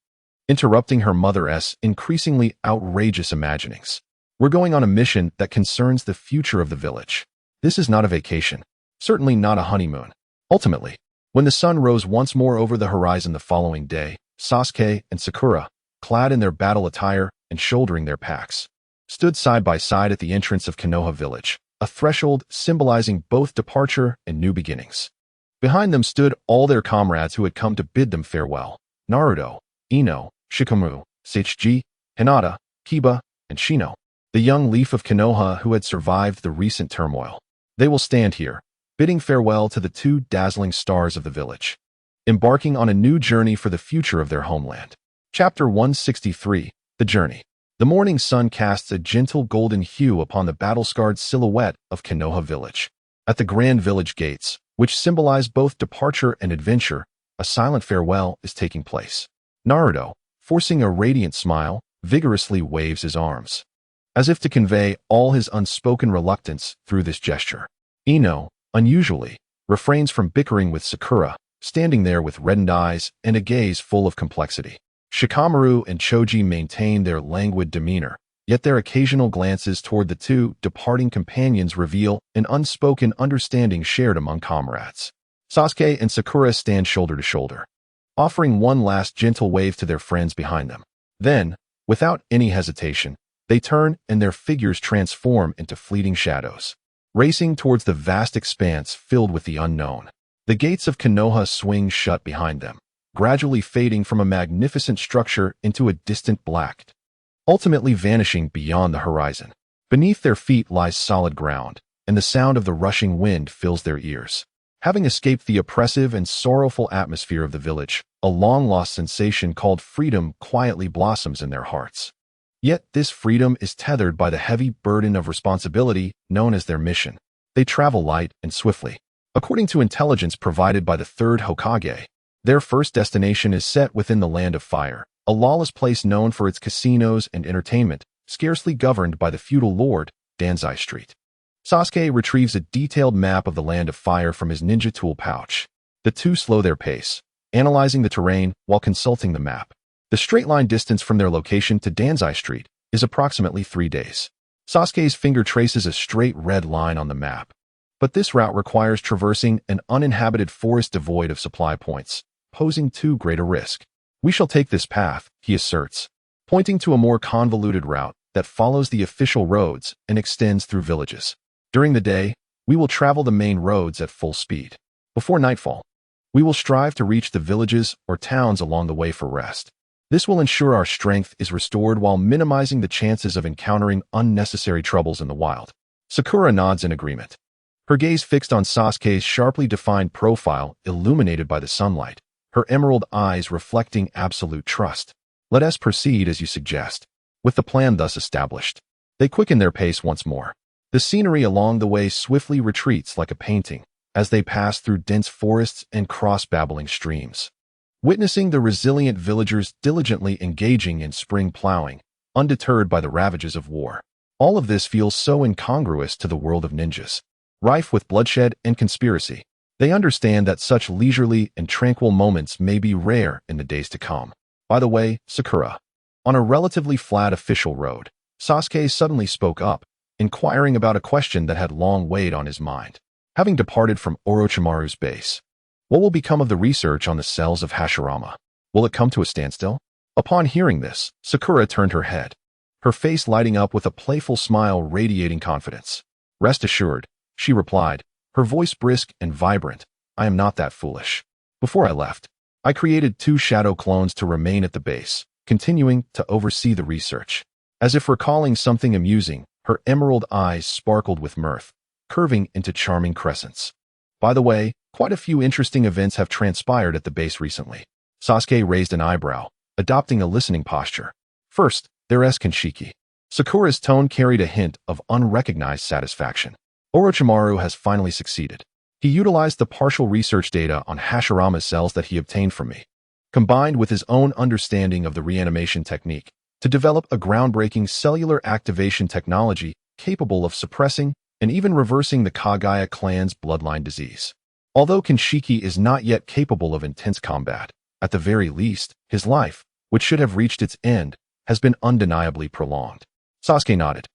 interrupting her mother's increasingly outrageous imaginings. We're going on a mission that concerns the future of the village. This is not a vacation, certainly not a honeymoon. Ultimately, when the sun rose once more over the horizon the following day, Sasuke and Sakura, clad in their battle attire and shouldering their packs, stood side by side at the entrance of Konoha village, a threshold symbolizing both departure and new beginnings. Behind them stood all their comrades who had come to bid them farewell: Naruto, Ino, Shikamaru, Seiichi, Hinata, Kiba, and Shino, the young leaf of Konoha who had survived the recent turmoil. They will stand here, bidding farewell to the two dazzling stars of the village, embarking on a new journey for the future of their homeland. Chapter 163, The Journey. The morning sun casts a gentle golden hue upon the battle-scarred silhouette of Konoha village. At the grand village gates, which symbolize both departure and adventure, a silent farewell is taking place. Naruto, forcing a radiant smile, vigorously waves his arms, as if to convey all his unspoken reluctance through this gesture. Ino, unusually, refrains from bickering with Sakura, standing there with reddened eyes and a gaze full of complexity. Shikamaru and Choji maintain their languid demeanor, yet their occasional glances toward the two departing companions reveal an unspoken understanding shared among comrades. Sasuke and Sakura stand shoulder to shoulder, offering one last gentle wave to their friends behind them. Then, without any hesitation, they turn and their figures transform into fleeting shadows, racing towards the vast expanse filled with the unknown. The gates of Konoha swing shut behind them, gradually fading from a magnificent structure into a distant black, ultimately vanishing beyond the horizon. Beneath their feet lies solid ground, and the sound of the rushing wind fills their ears. Having escaped the oppressive and sorrowful atmosphere of the village, a long-lost sensation called freedom quietly blossoms in their hearts. Yet this freedom is tethered by the heavy burden of responsibility known as their mission. They travel light and swiftly. According to intelligence provided by the third Hokage, their first destination is set within the Land of Fire, a lawless place known for its casinos and entertainment, scarcely governed by the feudal lord, Danzai Street. Sasuke retrieves a detailed map of the Land of Fire from his ninja tool pouch. The two slow their pace, analyzing the terrain while consulting the map. The straight-line distance from their location to Danzai Street is approximately 3 days. Sasuke's finger traces a straight red line on the map, but this route requires traversing an uninhabited forest devoid of supply points, posing too great a risk. "We shall take this path," he asserts, pointing to a more convoluted route that follows the official roads and extends through villages. "During the day, we will travel the main roads at full speed. Before nightfall, we will strive to reach the villages or towns along the way for rest. This will ensure our strength is restored while minimizing the chances of encountering unnecessary troubles in the wild." Sakura nods in agreement, her gaze fixed on Sasuke's sharply defined profile illuminated by the sunlight, her emerald eyes reflecting absolute trust. "Let us proceed as you suggest." With the plan thus established, they quicken their pace once more. The scenery along the way swiftly retreats like a painting as they pass through dense forests and cross babbling streams. Witnessing the resilient villagers diligently engaging in spring plowing, undeterred by the ravages of war. All of this feels so incongruous to the world of ninjas, rife with bloodshed and conspiracy. They understand that such leisurely and tranquil moments may be rare in the days to come. By the way, Sakura. On a relatively flat official road, Sasuke suddenly spoke up, inquiring about a question that had long weighed on his mind. Having departed from Orochimaru's base, what will become of the research on the cells of Hashirama? Will it come to a standstill? Upon hearing this, Sakura turned her head, her face lighting up with a playful smile radiating confidence. "Rest assured," she replied, her voice brisk and vibrant, "I am not that foolish. Before I left, I created 2 shadow clones to remain at the base, continuing to oversee the research." As if recalling something amusing, her emerald eyes sparkled with mirth, curving into charming crescents. "By the way, quite a few interesting events have transpired at the base recently." Sasuke raised an eyebrow, adopting a listening posture. "First, there is Kanshiki." Sakura's tone carried a hint of unrecognized satisfaction. "Orochimaru has finally succeeded. He utilized the partial research data on Hashirama cells that he obtained from me, combined with his own understanding of the reanimation technique, to develop a groundbreaking cellular activation technology capable of suppressing and even reversing the Kagaya clan's bloodline disease. Although Kanshiki is not yet capable of intense combat, at the very least, his life, which should have reached its end, has been undeniably prolonged." Sasuke nodded.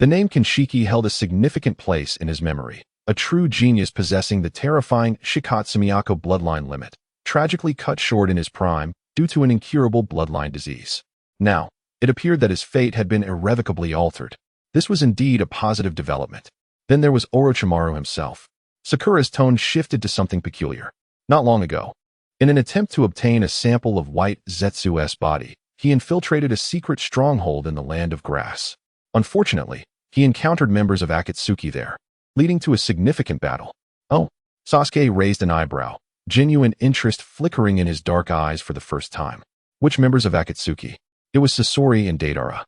The name Kanshiki held a significant place in his memory, a true genius possessing the terrifying Shikatsu-miyako bloodline limit, tragically cut short in his prime due to an incurable bloodline disease. Now, it appeared that his fate had been irrevocably altered. This was indeed a positive development. Then there was Orochimaru himself. Sakura's tone shifted to something peculiar. Not long ago, in an attempt to obtain a sample of White Zetsu's body, he infiltrated a secret stronghold in the Land of Grass. Unfortunately, he encountered members of Akatsuki there, leading to a significant battle. "Oh," Sasuke raised an eyebrow, genuine interest flickering in his dark eyes for the first time. "Which members of Akatsuki?" "It was Sasori and Deidara."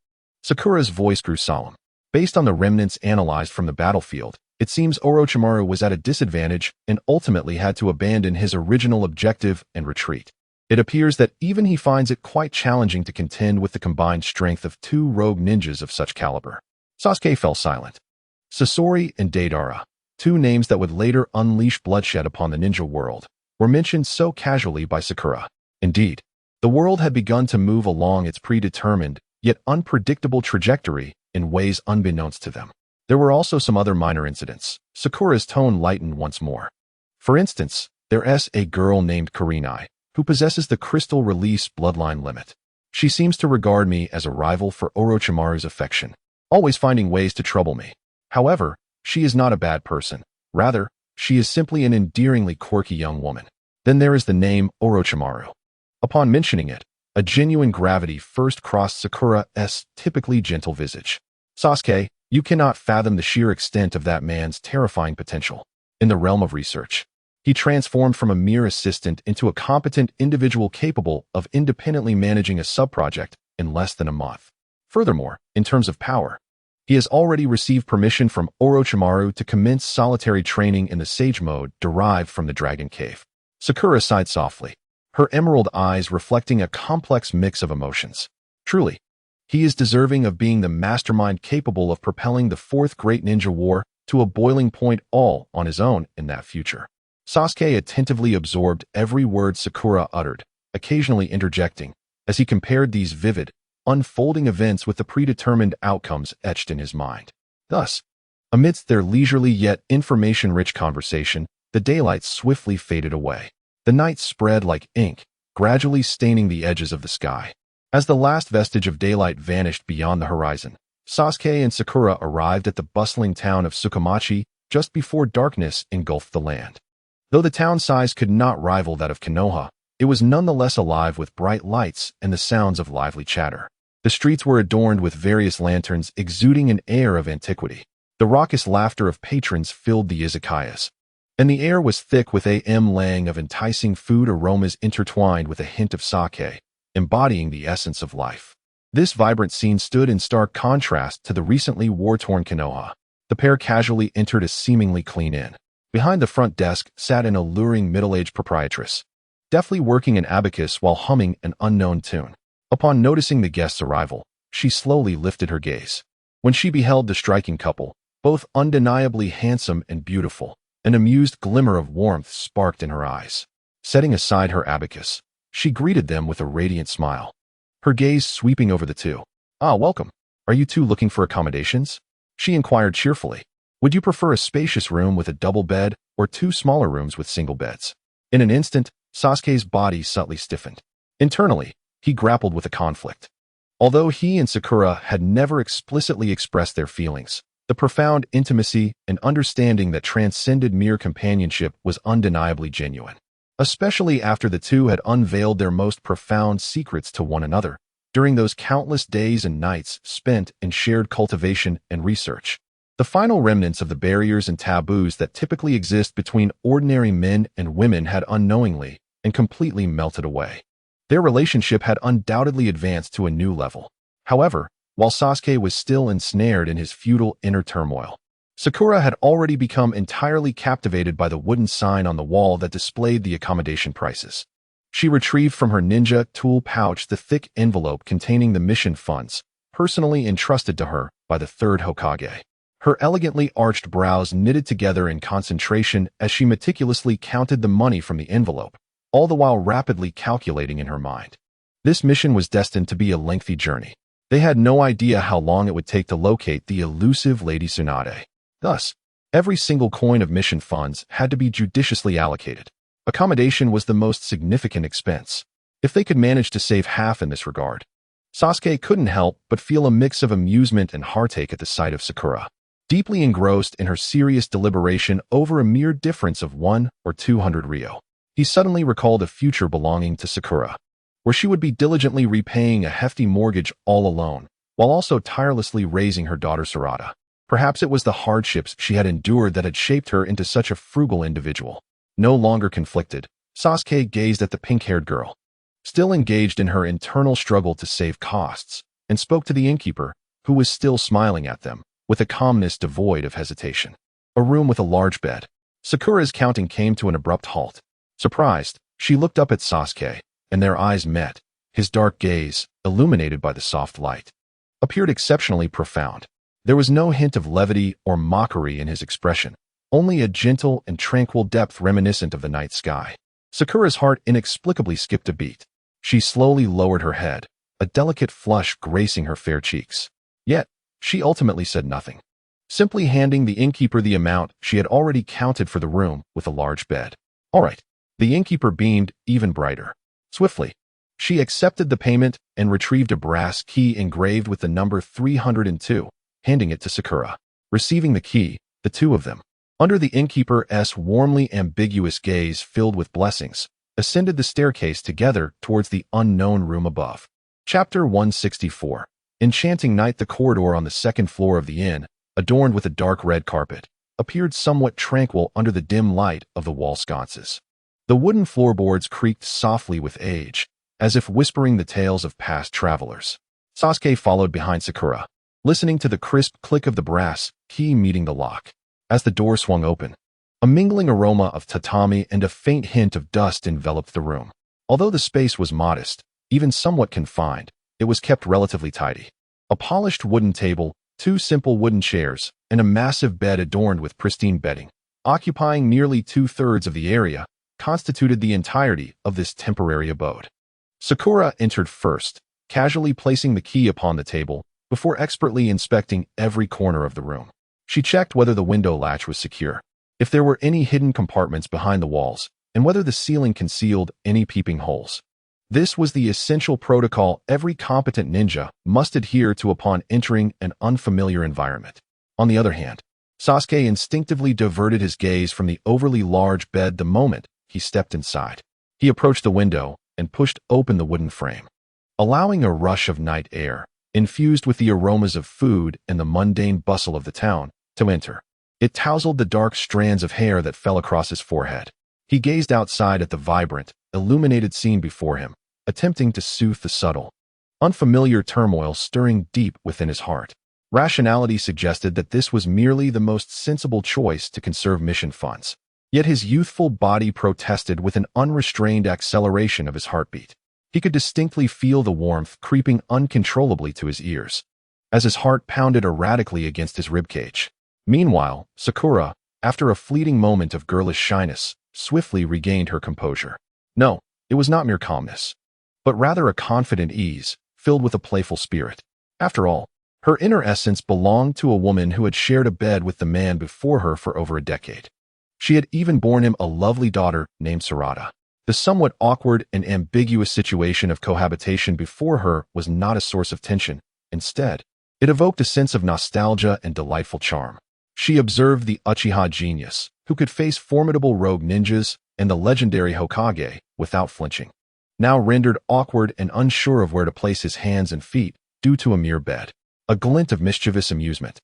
Sakura's voice grew solemn. Based on the remnants analyzed from the battlefield, it seems Orochimaru was at a disadvantage and ultimately had to abandon his original objective and retreat. It appears that even he finds it quite challenging to contend with the combined strength of two rogue ninjas of such caliber. Sasuke fell silent. Sasori and Deidara, two names that would later unleash bloodshed upon the ninja world, were mentioned so casually by Sakura. Indeed, the world had begun to move along its predetermined, yet unpredictable trajectory in ways unbeknownst to them. There were also some other minor incidents. Sakura's tone lightened once more. For instance, there's a girl named Kurenai, who possesses the crystal release bloodline limit. She seems to regard me as a rival for Orochimaru's affection, always finding ways to trouble me. However, she is not a bad person. Rather, she is simply an endearingly quirky young woman. Then there is the name Orochimaru. Upon mentioning it, a genuine gravity first crossed Sakura's typically gentle visage. Sasuke, you cannot fathom the sheer extent of that man's terrifying potential. In the realm of research, he transformed from a mere assistant into a competent individual capable of independently managing a sub-project in less than a month. Furthermore, in terms of power, he has already received permission from Orochimaru to commence solitary training in the Sage mode derived from the Dragon Cave. Sakura sighed softly, her emerald eyes reflecting a complex mix of emotions. Truly, he is deserving of being the mastermind capable of propelling the Fourth Great Ninja War to a boiling point all on his own in that future. Sasuke attentively absorbed every word Sakura uttered, occasionally interjecting, as he compared these vivid, unfolding events with the predetermined outcomes etched in his mind. Thus, amidst their leisurely yet information-rich conversation, the daylight swiftly faded away. The night spread like ink, gradually staining the edges of the sky. As the last vestige of daylight vanished beyond the horizon, Sasuke and Sakura arrived at the bustling town of Tsukuyomi just before darkness engulfed the land. Though the town size could not rival that of Konoha, it was nonetheless alive with bright lights and the sounds of lively chatter. The streets were adorned with various lanterns exuding an air of antiquity. The raucous laughter of patrons filled the izakayas, and the air was thick with laying of enticing food aromas intertwined with a hint of sake, embodying the essence of life. This vibrant scene stood in stark contrast to the recently war-torn Konoha. The pair casually entered a seemingly clean inn. Behind the front desk sat an alluring middle-aged proprietress, deftly working an abacus while humming an unknown tune. Upon noticing the guest's arrival, she slowly lifted her gaze. When she beheld the striking couple, both undeniably handsome and beautiful, an amused glimmer of warmth sparked in her eyes. Setting aside her abacus, she greeted them with a radiant smile, her gaze sweeping over the two. "Ah, welcome. Are you two looking for accommodations?" she inquired cheerfully. "Would you prefer a spacious room with a double bed or two smaller rooms with single beds?" In an instant, Sasuke's body subtly stiffened. Internally, he grappled with a conflict. Although he and Sakura had never explicitly expressed their feelings, the profound intimacy and understanding that transcended mere companionship was undeniably genuine, especially after the two had unveiled their most profound secrets to one another during those countless days and nights spent in shared cultivation and research. The final remnants of the barriers and taboos that typically exist between ordinary men and women had unknowingly and completely melted away. Their relationship had undoubtedly advanced to a new level. However, while Sasuke was still ensnared in his futile inner turmoil, Sakura had already become entirely captivated by the wooden sign on the wall that displayed the accommodation prices. She retrieved from her ninja tool pouch the thick envelope containing the mission funds, personally entrusted to her by the third Hokage. Her elegantly arched brows knitted together in concentration as she meticulously counted the money from the envelope, all the while rapidly calculating in her mind. This mission was destined to be a lengthy journey. They had no idea how long it would take to locate the elusive Lady Tsunade. Thus, every single coin of mission funds had to be judiciously allocated. Accommodation was the most significant expense. If they could manage to save half in this regard, Sasuke couldn't help but feel a mix of amusement and heartache at the sight of Sakura. Deeply engrossed in her serious deliberation over a mere difference of 1 or 200 ryo, he suddenly recalled a future belonging to Sakura, where she would be diligently repaying a hefty mortgage all alone, while also tirelessly raising her daughter Sarada. Perhaps it was the hardships she had endured that had shaped her into such a frugal individual. No longer conflicted, Sasuke gazed at the pink-haired girl, still engaged in her internal struggle to save costs, and spoke to the innkeeper, who was still smiling at them, with a calmness devoid of hesitation. A room with a large bed. Sakura's counting came to an abrupt halt. Surprised, she looked up at Sasuke, and their eyes met. His dark gaze, illuminated by the soft light, appeared exceptionally profound. There was no hint of levity or mockery in his expression, only a gentle and tranquil depth reminiscent of the night sky. Sakura's heart inexplicably skipped a beat. She slowly lowered her head, a delicate flush gracing her fair cheeks. Yet, she ultimately said nothing, simply handing the innkeeper the amount she had already counted for the room with a large bed. All right. The innkeeper beamed even brighter. Swiftly, she accepted the payment and retrieved a brass key engraved with the number 302, handing it to Sakura. Receiving the key, the two of them, under the innkeeper's warmly ambiguous gaze filled with blessings, ascended the staircase together towards the unknown room above. Chapter 164. Enchanting night. The corridor on the second floor of the inn, adorned with a dark red carpet, appeared somewhat tranquil under the dim light of the wall sconces. The wooden floorboards creaked softly with age, as if whispering the tales of past travelers. Sasuke followed behind Sakura, listening to the crisp click of the brass key meeting the lock. As the door swung open, a mingling aroma of tatami and a faint hint of dust enveloped the room. Although the space was modest, even somewhat confined, it was kept relatively tidy. A polished wooden table, two simple wooden chairs, and a massive bed adorned with pristine bedding, occupying nearly 2/3 of the area, constituted the entirety of this temporary abode. Sakura entered first, casually placing the key upon the table, before expertly inspecting every corner of the room. She checked whether the window latch was secure, if there were any hidden compartments behind the walls, and whether the ceiling concealed any peeping holes. This was the essential protocol every competent ninja must adhere to upon entering an unfamiliar environment. On the other hand, Sasuke instinctively diverted his gaze from the overly large bed the moment he stepped inside. He approached the window and pushed open the wooden frame, allowing a rush of night air, infused with the aromas of food and the mundane bustle of the town, to enter. It tousled the dark strands of hair that fell across his forehead. He gazed outside at the vibrant, illuminated scene before him, attempting to soothe the subtle, unfamiliar turmoil stirring deep within his heart. Rationality suggested that this was merely the most sensible choice to conserve mission funds. Yet his youthful body protested with an unrestrained acceleration of his heartbeat. He could distinctly feel the warmth creeping uncontrollably to his ears, as his heart pounded erratically against his ribcage. Meanwhile, Sakura, after a fleeting moment of girlish shyness, swiftly regained her composure. No, it was not mere calmness, but rather a confident ease, filled with a playful spirit. After all, her inner essence belonged to a woman who had shared a bed with the man before her for over a decade. She had even borne him a lovely daughter named Sarada. The somewhat awkward and ambiguous situation of cohabitation before her was not a source of tension. Instead, it evoked a sense of nostalgia and delightful charm. She observed the Uchiha genius, who could face formidable rogue ninjas, and the legendary Hokage without flinching, now rendered awkward and unsure of where to place his hands and feet due to a mere bed. A glint of mischievous amusement,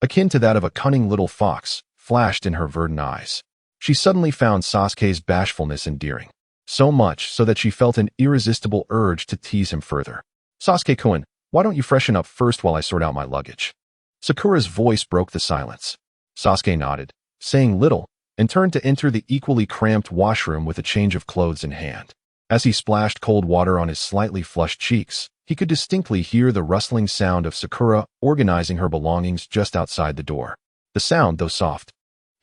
akin to that of a cunning little fox, flashed in her verdant eyes. She suddenly found Sasuke's bashfulness endearing, so much so that she felt an irresistible urge to tease him further. "Sasuke-kun, why don't you freshen up first while I sort out my luggage?" Sakura's voice broke the silence. Sasuke nodded, saying little, and turned to enter the equally cramped washroom with a change of clothes in hand. As he splashed cold water on his slightly flushed cheeks, he could distinctly hear the rustling sound of Sakura organizing her belongings just outside the door. The sound, though soft,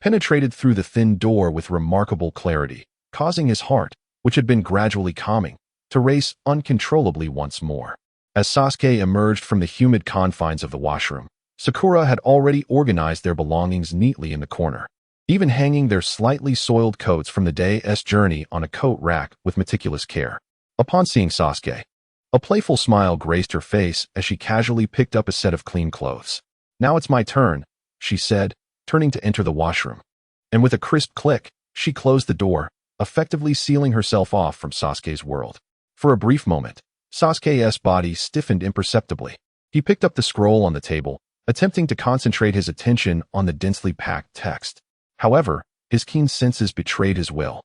penetrated through the thin door with remarkable clarity, causing his heart, which had been gradually calming, to race uncontrollably once more. As Sasuke emerged from the humid confines of the washroom, Sakura had already organized their belongings neatly in the corner, even hanging their slightly soiled coats from the day's journey on a coat rack with meticulous care. Upon seeing Sasuke, a playful smile graced her face as she casually picked up a set of clean clothes. "Now it's my turn," she said, turning to enter the washroom. And with a crisp click, she closed the door, effectively sealing herself off from Sasuke's world. For a brief moment, Sasuke's body stiffened imperceptibly. He picked up the scroll on the table, attempting to concentrate his attention on the densely packed text. However, his keen senses betrayed his will,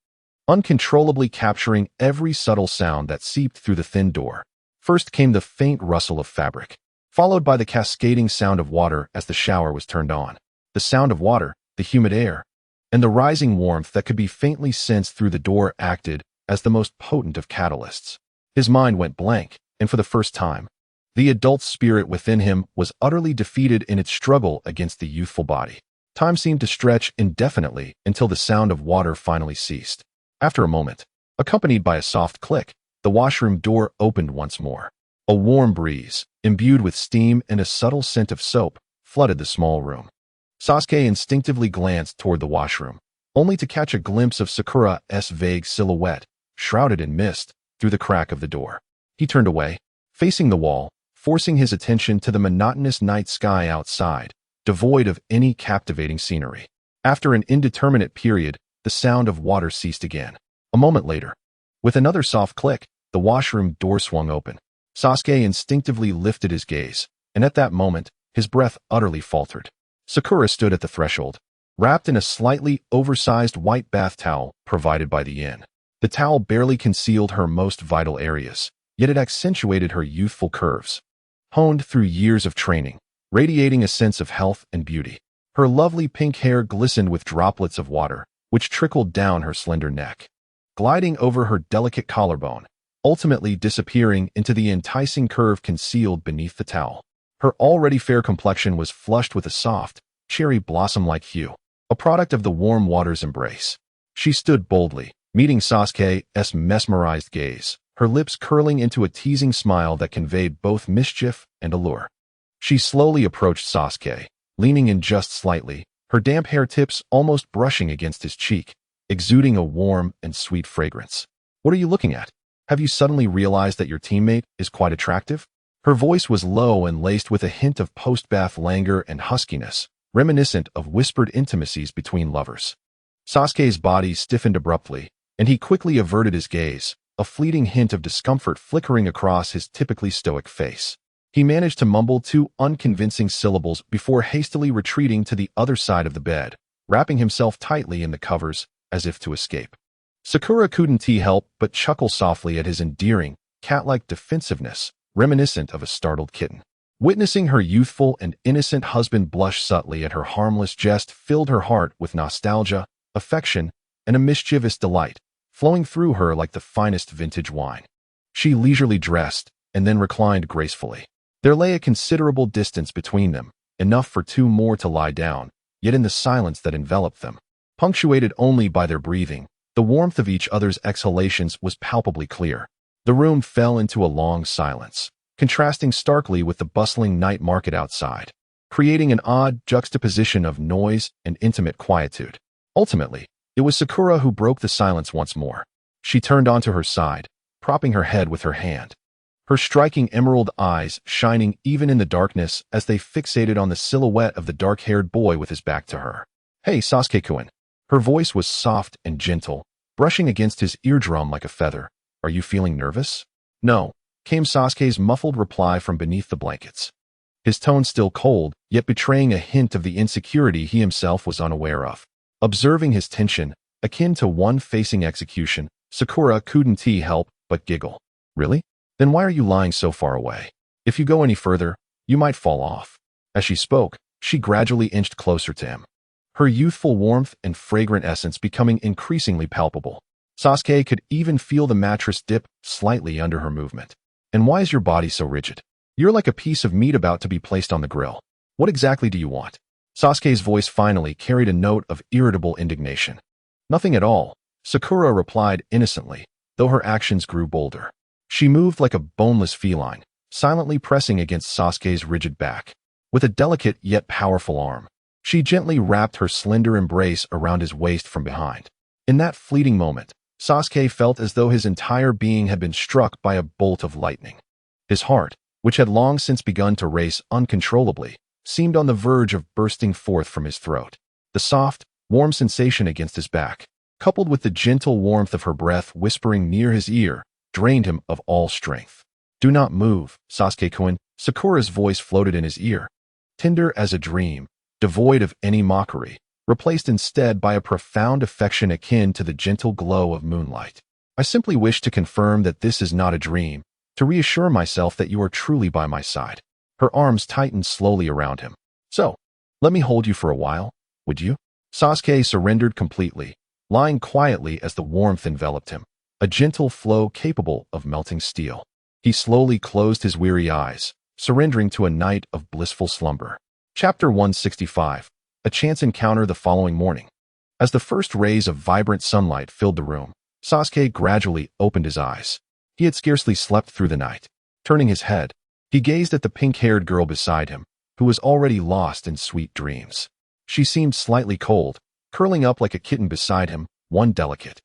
uncontrollably capturing every subtle sound that seeped through the thin door. First came the faint rustle of fabric, followed by the cascading sound of water as the shower was turned on. The sound of water, the humid air, and the rising warmth that could be faintly sensed through the door acted as the most potent of catalysts. His mind went blank, and for the first time, the adult spirit within him was utterly defeated in its struggle against the youthful body. Time seemed to stretch indefinitely until the sound of water finally ceased. After a moment, accompanied by a soft click, the washroom door opened once more. A warm breeze, imbued with steam and a subtle scent of soap, flooded the small room. Sasuke instinctively glanced toward the washroom, only to catch a glimpse of Sakura's vague silhouette, shrouded in mist, through the crack of the door. He turned away, facing the wall, forcing his attention to the monotonous night sky outside, devoid of any captivating scenery. After an indeterminate period, the sound of water ceased again. A moment later, with another soft click, the washroom door swung open. Sasuke instinctively lifted his gaze, and at that moment, his breath utterly faltered. Sakura stood at the threshold, wrapped in a slightly oversized white bath towel provided by the inn. The towel barely concealed her most vital areas, yet it accentuated her youthful curves. Honed through years of training, radiating a sense of health and beauty. Her lovely pink hair glistened with droplets of water, which trickled down her slender neck, gliding over her delicate collarbone, ultimately disappearing into the enticing curve concealed beneath the towel. Her already fair complexion was flushed with a soft, cherry blossom-like hue, a product of the warm water's embrace. She stood boldly, meeting Sasuke's mesmerized gaze, her lips curling into a teasing smile that conveyed both mischief and allure. She slowly approached Sasuke, leaning in just slightly, her damp hair tips almost brushing against his cheek, exuding a warm and sweet fragrance. "What are you looking at? Have you suddenly realized that your teammate is quite attractive?" Her voice was low and laced with a hint of post-bath languor and huskiness, reminiscent of whispered intimacies between lovers. Sasuke's body stiffened abruptly, and he quickly averted his gaze, a fleeting hint of discomfort flickering across his typically stoic face. He managed to mumble two unconvincing syllables before hastily retreating to the other side of the bed, wrapping himself tightly in the covers as if to escape. Sakura couldn't help but chuckle softly at his endearing, cat-like defensiveness, reminiscent of a startled kitten. Witnessing her youthful and innocent husband blush subtly at her harmless jest filled her heart with nostalgia, affection, and a mischievous delight, flowing through her like the finest vintage wine. She leisurely dressed, and then reclined gracefully. There lay a considerable distance between them, enough for two more to lie down, yet in the silence that enveloped them, punctuated only by their breathing, the warmth of each other's exhalations was palpably clear. The room fell into a long silence, contrasting starkly with the bustling night market outside, creating an odd juxtaposition of noise and intimate quietude. Ultimately, it was Sakura who broke the silence once more. She turned onto her side, propping her head with her hand, her striking emerald eyes shining even in the darkness as they fixated on the silhouette of the dark-haired boy with his back to her. "Hey, Sasuke-kun." Her voice was soft and gentle, brushing against his eardrum like a feather. "Are you feeling nervous?" "No," came Sasuke's muffled reply from beneath the blankets, his tone still cold, yet betraying a hint of the insecurity he himself was unaware of. Observing his tension, akin to one facing execution, Sakura couldn't help but giggle. "Really? Then why are you lying so far away? If you go any further, you might fall off." As she spoke, she gradually inched closer to him, her youthful warmth and fragrant essence becoming increasingly palpable. Sasuke could even feel the mattress dip slightly under her movement. "And why is your body so rigid? You're like a piece of meat about to be placed on the grill. What exactly do you want?" Sasuke's voice finally carried a note of irritable indignation. "Nothing at all," Sakura replied innocently, though her actions grew bolder. She moved like a boneless feline, silently pressing against Sasuke's rigid back. With a delicate yet powerful arm, she gently wrapped her slender embrace around his waist from behind. In that fleeting moment, Sasuke felt as though his entire being had been struck by a bolt of lightning. His heart, which had long since begun to race uncontrollably, seemed on the verge of bursting forth from his throat. The soft, warm sensation against his back, coupled with the gentle warmth of her breath whispering near his ear, drained him of all strength. "Do not move, Sasuke-kun," Sakura's voice floated in his ear, tender as a dream, devoid of any mockery, replaced instead by a profound affection akin to the gentle glow of moonlight. "I simply wish to confirm that this is not a dream, to reassure myself that you are truly by my side." Her arms tightened slowly around him. "So, let me hold you for a while, would you?" Sasuke surrendered completely, lying quietly as the warmth enveloped him, a gentle flow capable of melting steel. He slowly closed his weary eyes, surrendering to a night of blissful slumber. Chapter 165. A chance encounter the following morning. As the first rays of vibrant sunlight filled the room, Sasuke gradually opened his eyes. He had scarcely slept through the night. Turning his head, he gazed at the pink-haired girl beside him, who was already lost in sweet dreams. She seemed slightly cold, curling up like a kitten beside him, one delicate,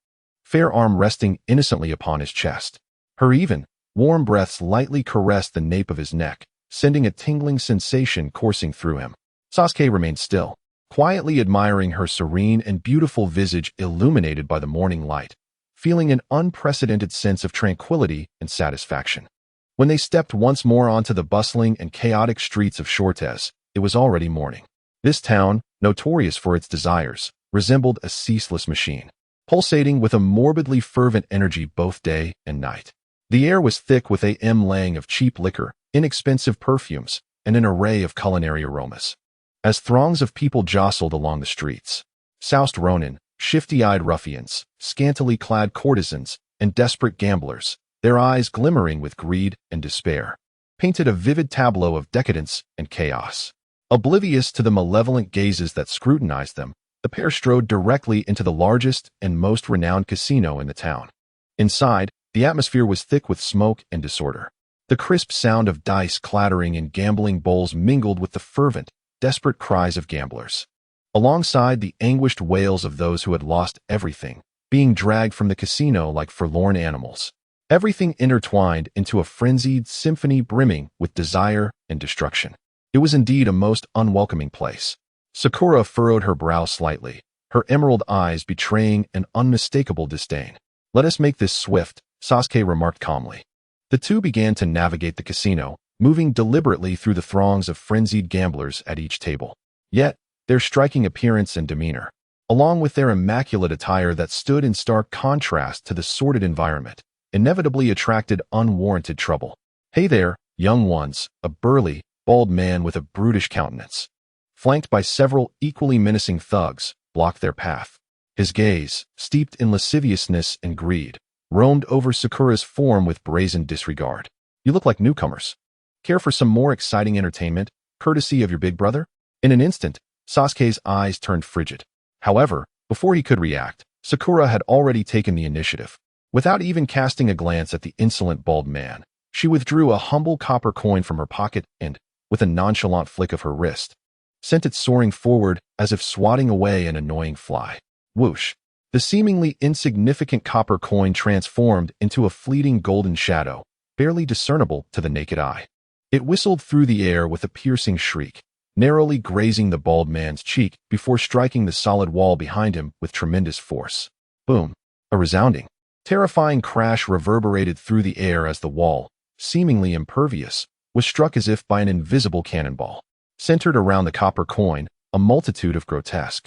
fair arm resting innocently upon his chest. Her even, warm breaths lightly caressed the nape of his neck, sending a tingling sensation coursing through him. Sasuke remained still, quietly admiring her serene and beautiful visage illuminated by the morning light, feeling an unprecedented sense of tranquility and satisfaction. When they stepped once more onto the bustling and chaotic streets of Shortez, it was already morning. This town, notorious for its desires, resembled a ceaseless machine, pulsating with a morbidly fervent energy both day and night. The air was thick with a laying of cheap liquor, inexpensive perfumes, and an array of culinary aromas. As throngs of people jostled along the streets, soused ronin, shifty-eyed ruffians, scantily clad courtesans, and desperate gamblers, their eyes glimmering with greed and despair, painted a vivid tableau of decadence and chaos. Oblivious to the malevolent gazes that scrutinized them, the pair strode directly into the largest and most renowned casino in the town. Inside, the atmosphere was thick with smoke and disorder. The crisp sound of dice clattering in gambling bowls mingled with the fervent, desperate cries of gamblers, alongside the anguished wails of those who had lost everything, being dragged from the casino like forlorn animals. Everything intertwined into a frenzied symphony brimming with desire and destruction. It was indeed a most unwelcoming place. Sakura furrowed her brow slightly, her emerald eyes betraying an unmistakable disdain. "Let us make this swift," Sasuke remarked calmly. The two began to navigate the casino, moving deliberately through the throngs of frenzied gamblers at each table. Yet, their striking appearance and demeanor, along with their immaculate attire that stood in stark contrast to the sordid environment, inevitably attracted unwarranted trouble. "Hey there, young ones," a burly, bald man with a brutish countenance, flanked by several equally menacing thugs, blocked their path. His gaze, steeped in lasciviousness and greed, roamed over Sakura's form with brazen disregard. "You look like newcomers. Care for some more exciting entertainment, courtesy of your big brother?" In an instant, Sasuke's eyes turned frigid. However, before he could react, Sakura had already taken the initiative. Without even casting a glance at the insolent bald man, she withdrew a humble copper coin from her pocket and, with a nonchalant flick of her wrist, sent it soaring forward as if swatting away an annoying fly. Whoosh! The seemingly insignificant copper coin transformed into a fleeting golden shadow, barely discernible to the naked eye. It whistled through the air with a piercing shriek, narrowly grazing the bald man's cheek before striking the solid wall behind him with tremendous force. Boom! A resounding, terrifying crash reverberated through the air as the wall, seemingly impervious, was struck as if by an invisible cannonball. Centered around the copper coin, a multitude of grotesque,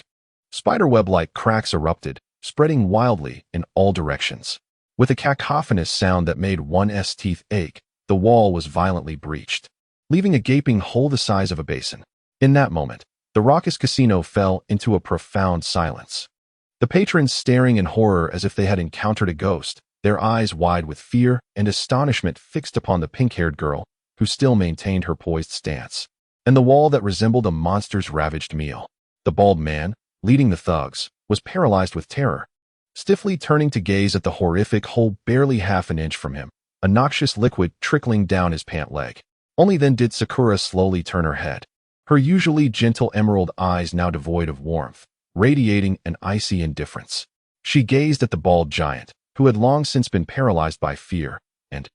spiderweb-like cracks erupted, spreading wildly in all directions. With a cacophonous sound that made one's teeth ache, the wall was violently breached, leaving a gaping hole the size of a basin. In that moment, the raucous casino fell into a profound silence. The patrons staring in horror as if they had encountered a ghost, their eyes wide with fear and astonishment fixed upon the pink-haired girl, who still maintained her poised stance, and the wall that resembled a monster's ravaged meal. The bald man, leading the thugs, was paralyzed with terror, stiffly turning to gaze at the horrific hole barely half an inch from him, a noxious liquid trickling down his pant leg. Only then did Sakura slowly turn her head, her usually gentle emerald eyes now devoid of warmth, radiating an icy indifference. She gazed at the bald giant, who had long since been paralyzed by fear, and,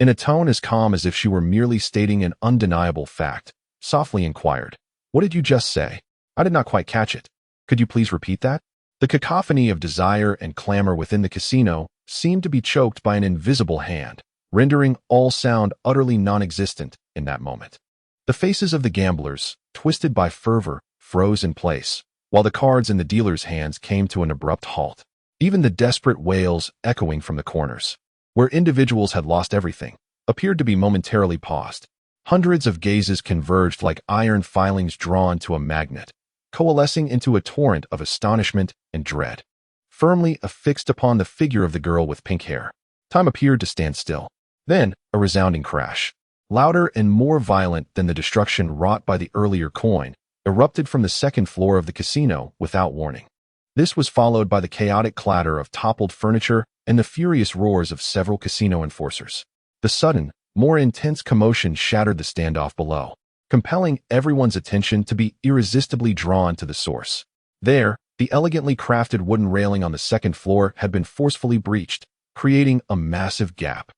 in a tone as calm as if she were merely stating an undeniable fact, softly inquired, "What did you just say? I did not quite catch it. Could you please repeat that?" The cacophony of desire and clamor within the casino seemed to be choked by an invisible hand, rendering all sound utterly non-existent in that moment. The faces of the gamblers, twisted by fervor, froze in place, while the cards in the dealer's hands came to an abrupt halt. Even the desperate wails echoing from the corners, where individuals had lost everything, appeared to be momentarily paused. Hundreds of gazes converged like iron filings drawn to a magnet, coalescing into a torrent of astonishment and dread. Firmly affixed upon the figure of the girl with pink hair, time appeared to stand still. Then, a resounding crash, louder and more violent than the destruction wrought by the earlier coin, erupted from the second floor of the casino without warning. This was followed by the chaotic clatter of toppled furniture and the furious roars of several casino enforcers. The sudden, more intense commotion shattered the standoff below, compelling everyone's attention to be irresistibly drawn to the source. There, the elegantly crafted wooden railing on the second floor had been forcefully breached, creating a massive gap.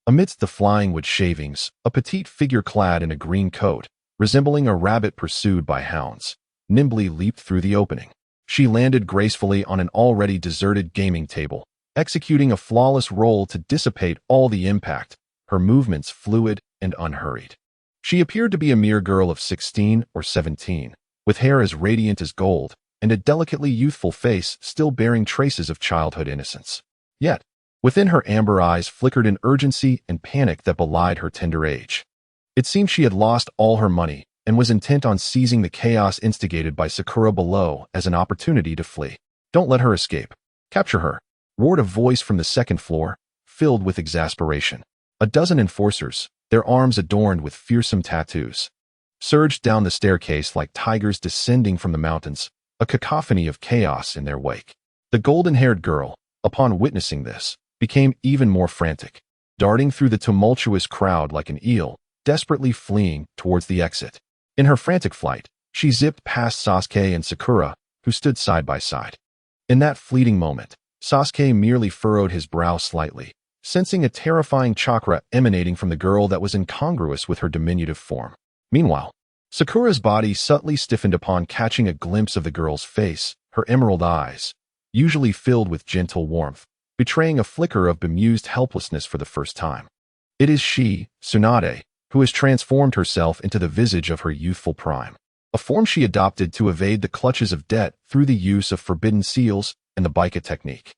Amidst the flying wood shavings, a petite figure clad in a green coat, resembling a rabbit pursued by hounds, nimbly leaped through the opening. She landed gracefully on an already deserted gaming table, executing a flawless roll to dissipate all the impact, her movements fluid and unhurried. She appeared to be a mere girl of 16 or 17, with hair as radiant as gold, and a delicately youthful face still bearing traces of childhood innocence. Yet, within her amber eyes flickered an urgency and panic that belied her tender age. It seemed she had lost all her money and was intent on seizing the chaos instigated by Sakura below as an opportunity to flee. "Don't let her escape. Capture her," roared a voice from the second floor, filled with exasperation. A dozen enforcers, their arms adorned with fearsome tattoos, surged down the staircase like tigers descending from the mountains, a cacophony of chaos in their wake. The golden-haired girl, upon witnessing this, became even more frantic, darting through the tumultuous crowd like an eel, desperately fleeing towards the exit. In her frantic flight, she zipped past Sasuke and Sakura, who stood side by side. In that fleeting moment, Sasuke merely furrowed his brow slightly, sensing a terrifying chakra emanating from the girl that was incongruous with her diminutive form. Meanwhile, Sakura's body subtly stiffened upon catching a glimpse of the girl's face, her emerald eyes, usually filled with gentle warmth, betraying a flicker of bemused helplessness for the first time. It is she, Tsunade, who has transformed herself into the visage of her youthful prime, a form she adopted to evade the clutches of debt through the use of forbidden seals and the Baika technique.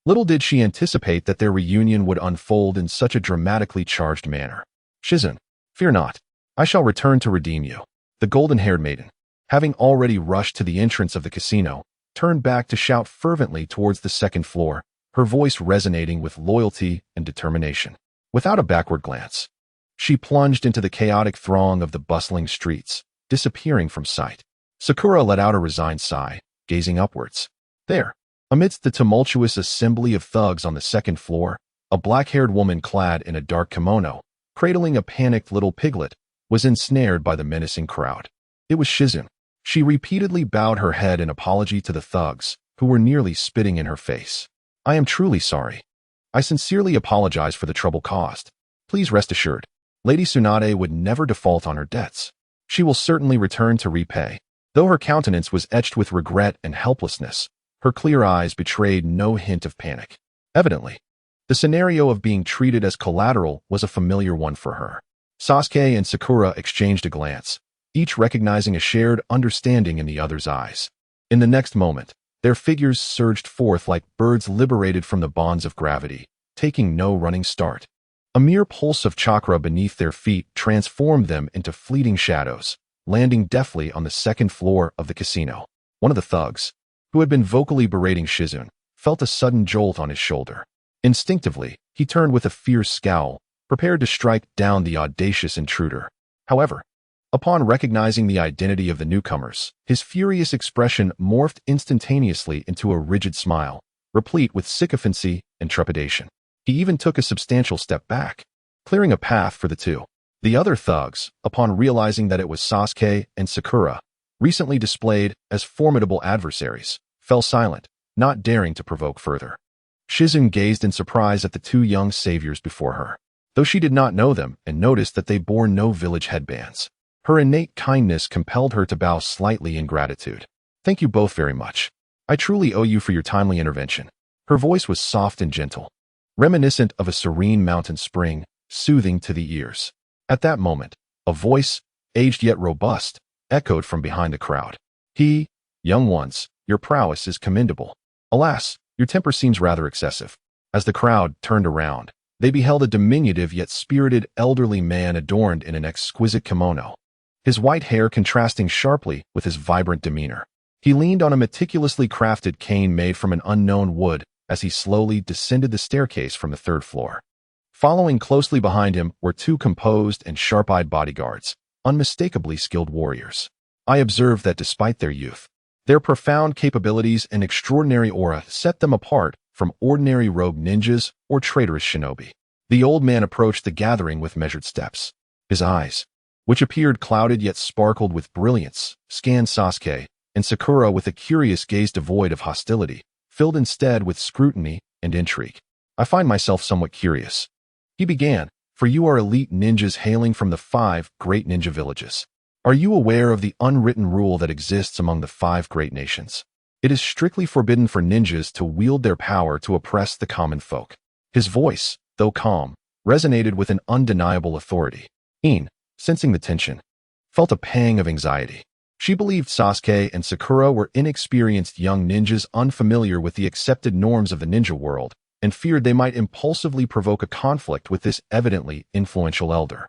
Little did she anticipate that their reunion would unfold in such a dramatically charged manner. "Shizun, fear not. I shall return to redeem you." The golden-haired maiden, having already rushed to the entrance of the casino, turned back to shout fervently towards the second floor, her voice resonating with loyalty and determination. Without a backward glance, she plunged into the chaotic throng of the bustling streets, disappearing from sight. Sakura let out a resigned sigh, gazing upwards. There, amidst the tumultuous assembly of thugs on the second floor, a black-haired woman clad in a dark kimono, cradling a panicked little piglet, was ensnared by the menacing crowd. It was Shizun. She repeatedly bowed her head in apology to the thugs, who were nearly spitting in her face. "I am truly sorry. I sincerely apologize for the trouble caused. Please rest assured, Lady Tsunade would never default on her debts. She will certainly return to repay." Though her countenance was etched with regret and helplessness, her clear eyes betrayed no hint of panic. Evidently, the scenario of being treated as collateral was a familiar one for her. Sasuke and Sakura exchanged a glance, each recognizing a shared understanding in the other's eyes. In the next moment, their figures surged forth like birds liberated from the bonds of gravity, taking no running start. A mere pulse of chakra beneath their feet transformed them into fleeting shadows, landing deftly on the second floor of the casino. One of the thugs, who had been vocally berating Shizun, felt a sudden jolt on his shoulder. Instinctively, he turned with a fierce scowl, prepared to strike down the audacious intruder. However, upon recognizing the identity of the newcomers, his furious expression morphed instantaneously into a rigid smile, replete with sycophancy and trepidation. He even took a substantial step back, clearing a path for the two. The other thugs, upon realizing that it was Sasuke and Sakura, recently displayed as formidable adversaries, fell silent, not daring to provoke further. Shizun gazed in surprise at the two young saviors before her, though she did not know them and noticed that they bore no village headbands. Her innate kindness compelled her to bow slightly in gratitude. "Thank you both very much. I truly owe you for your timely intervention." Her voice was soft and gentle, reminiscent of a serene mountain spring, soothing to the ears. At that moment, a voice, aged yet robust, echoed from behind the crowd. "Young ones, your prowess is commendable. Alas, your temper seems rather excessive." As the crowd turned around, They beheld a diminutive yet spirited elderly man adorned in an exquisite kimono, his white hair contrasting sharply with his vibrant demeanor. He leaned on a meticulously crafted cane made from an unknown wood as he slowly descended the staircase from the third floor. Following closely behind him were two composed and sharp-eyed bodyguards, unmistakably skilled warriors. I observed that despite their youth, their profound capabilities and extraordinary aura set them apart from ordinary rogue ninjas or traitorous shinobi. The old man approached the gathering with measured steps. His eyes, which appeared clouded yet sparkled with brilliance, scanned Sasuke and Sakura with a curious gaze devoid of hostility, filled instead with scrutiny and intrigue. I find myself somewhat curious. He began, for you are elite ninjas hailing from the 5 great ninja villages. Are you aware of the unwritten rule that exists among the 5 great nations? It is strictly forbidden for ninjas to wield their power to oppress the common folk. His voice, though calm, resonated with an undeniable authority. Een, sensing the tension, felt a pang of anxiety. She believed Sasuke and Sakura were inexperienced young ninjas unfamiliar with the accepted norms of the ninja world, and feared they might impulsively provoke a conflict with this evidently influential elder.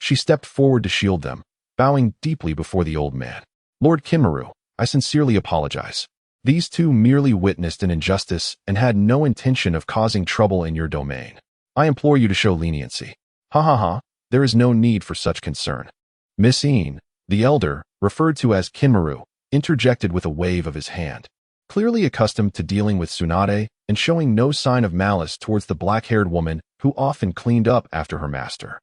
She stepped forward to shield them, bowing deeply before the old man. Lord Kinmaru, I sincerely apologize. These two merely witnessed an injustice and had no intention of causing trouble in your domain. I implore you to show leniency. Ha ha ha, there is no need for such concern. Miss Een, the elder, referred to as Kinmaru, interjected with a wave of his hand. Clearly accustomed to dealing with Tsunade and showing no sign of malice towards the black-haired woman who often cleaned up after her master.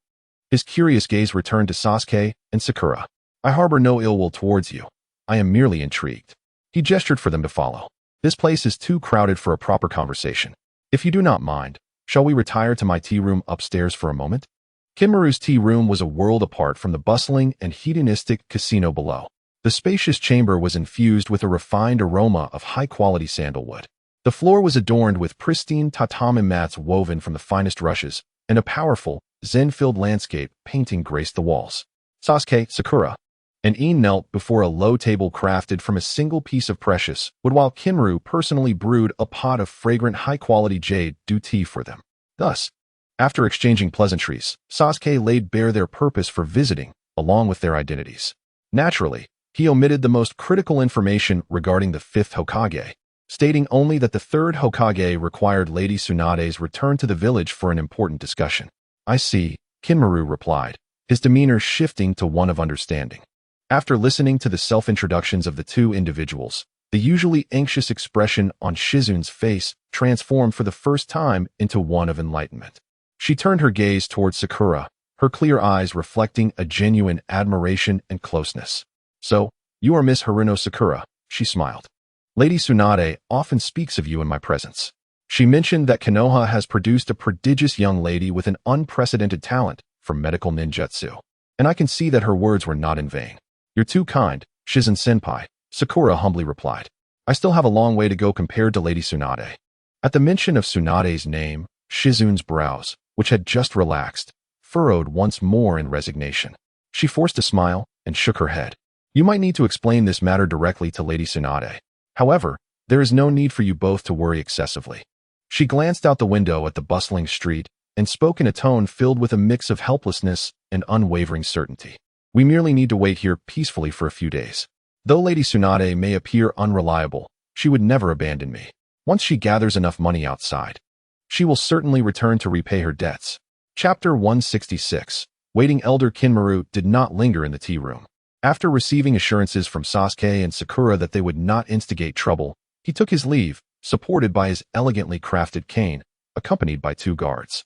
His curious gaze returned to Sasuke and Sakura. I harbor no ill will towards you. I am merely intrigued. He gestured for them to follow. This place is too crowded for a proper conversation. If you do not mind, shall we retire to my tea room upstairs for a moment? Kinmaru's tea room was a world apart from the bustling and hedonistic casino below. The spacious chamber was infused with a refined aroma of high-quality sandalwood. The floor was adorned with pristine tatami mats woven from the finest rushes, and a powerful, zen-filled landscape painting graced the walls. Sasuke, Sakura, and Een knelt before a low table crafted from a single piece of precious wood while Kinmaru personally brewed a pot of fragrant high-quality jade due tea for them. Thus, after exchanging pleasantries, Sasuke laid bare their purpose for visiting, along with their identities. Naturally, he omitted the most critical information regarding the 5th Hokage, stating only that the 3rd Hokage required Lady Tsunade's return to the village for an important discussion. I see, Kinmaru replied, his demeanor shifting to one of understanding. After listening to the self-introductions of the two individuals, the usually anxious expression on Shizun's face transformed for the first time into one of enlightenment. She turned her gaze towards Sakura, her clear eyes reflecting a genuine admiration and closeness. So, you are Miss Haruno Sakura, she smiled. Lady Tsunade often speaks of you in my presence. She mentioned that Konoha has produced a prodigious young lady with an unprecedented talent for medical ninjutsu, and I can see that her words were not in vain. You're too kind, Shizun-senpai, Sakura humbly replied. I still have a long way to go compared to Lady Tsunade. At the mention of Tsunade's name, Shizun's brows, which had just relaxed, furrowed once more in resignation. She forced a smile and shook her head. You might need to explain this matter directly to Lady Tsunade. However, there is no need for you both to worry excessively. She glanced out the window at the bustling street and spoke in a tone filled with a mix of helplessness and unwavering certainty. We merely need to wait here peacefully for a few days. Though Lady Tsunade may appear unreliable, she would never abandon me. Once she gathers enough money outside, she will certainly return to repay her debts. Chapter 166. Waiting Elder Kinmaru did not linger in the tea room. After receiving assurances from Sasuke and Sakura that they would not instigate trouble, he took his leave, supported by his elegantly crafted cane, accompanied by 2 guards.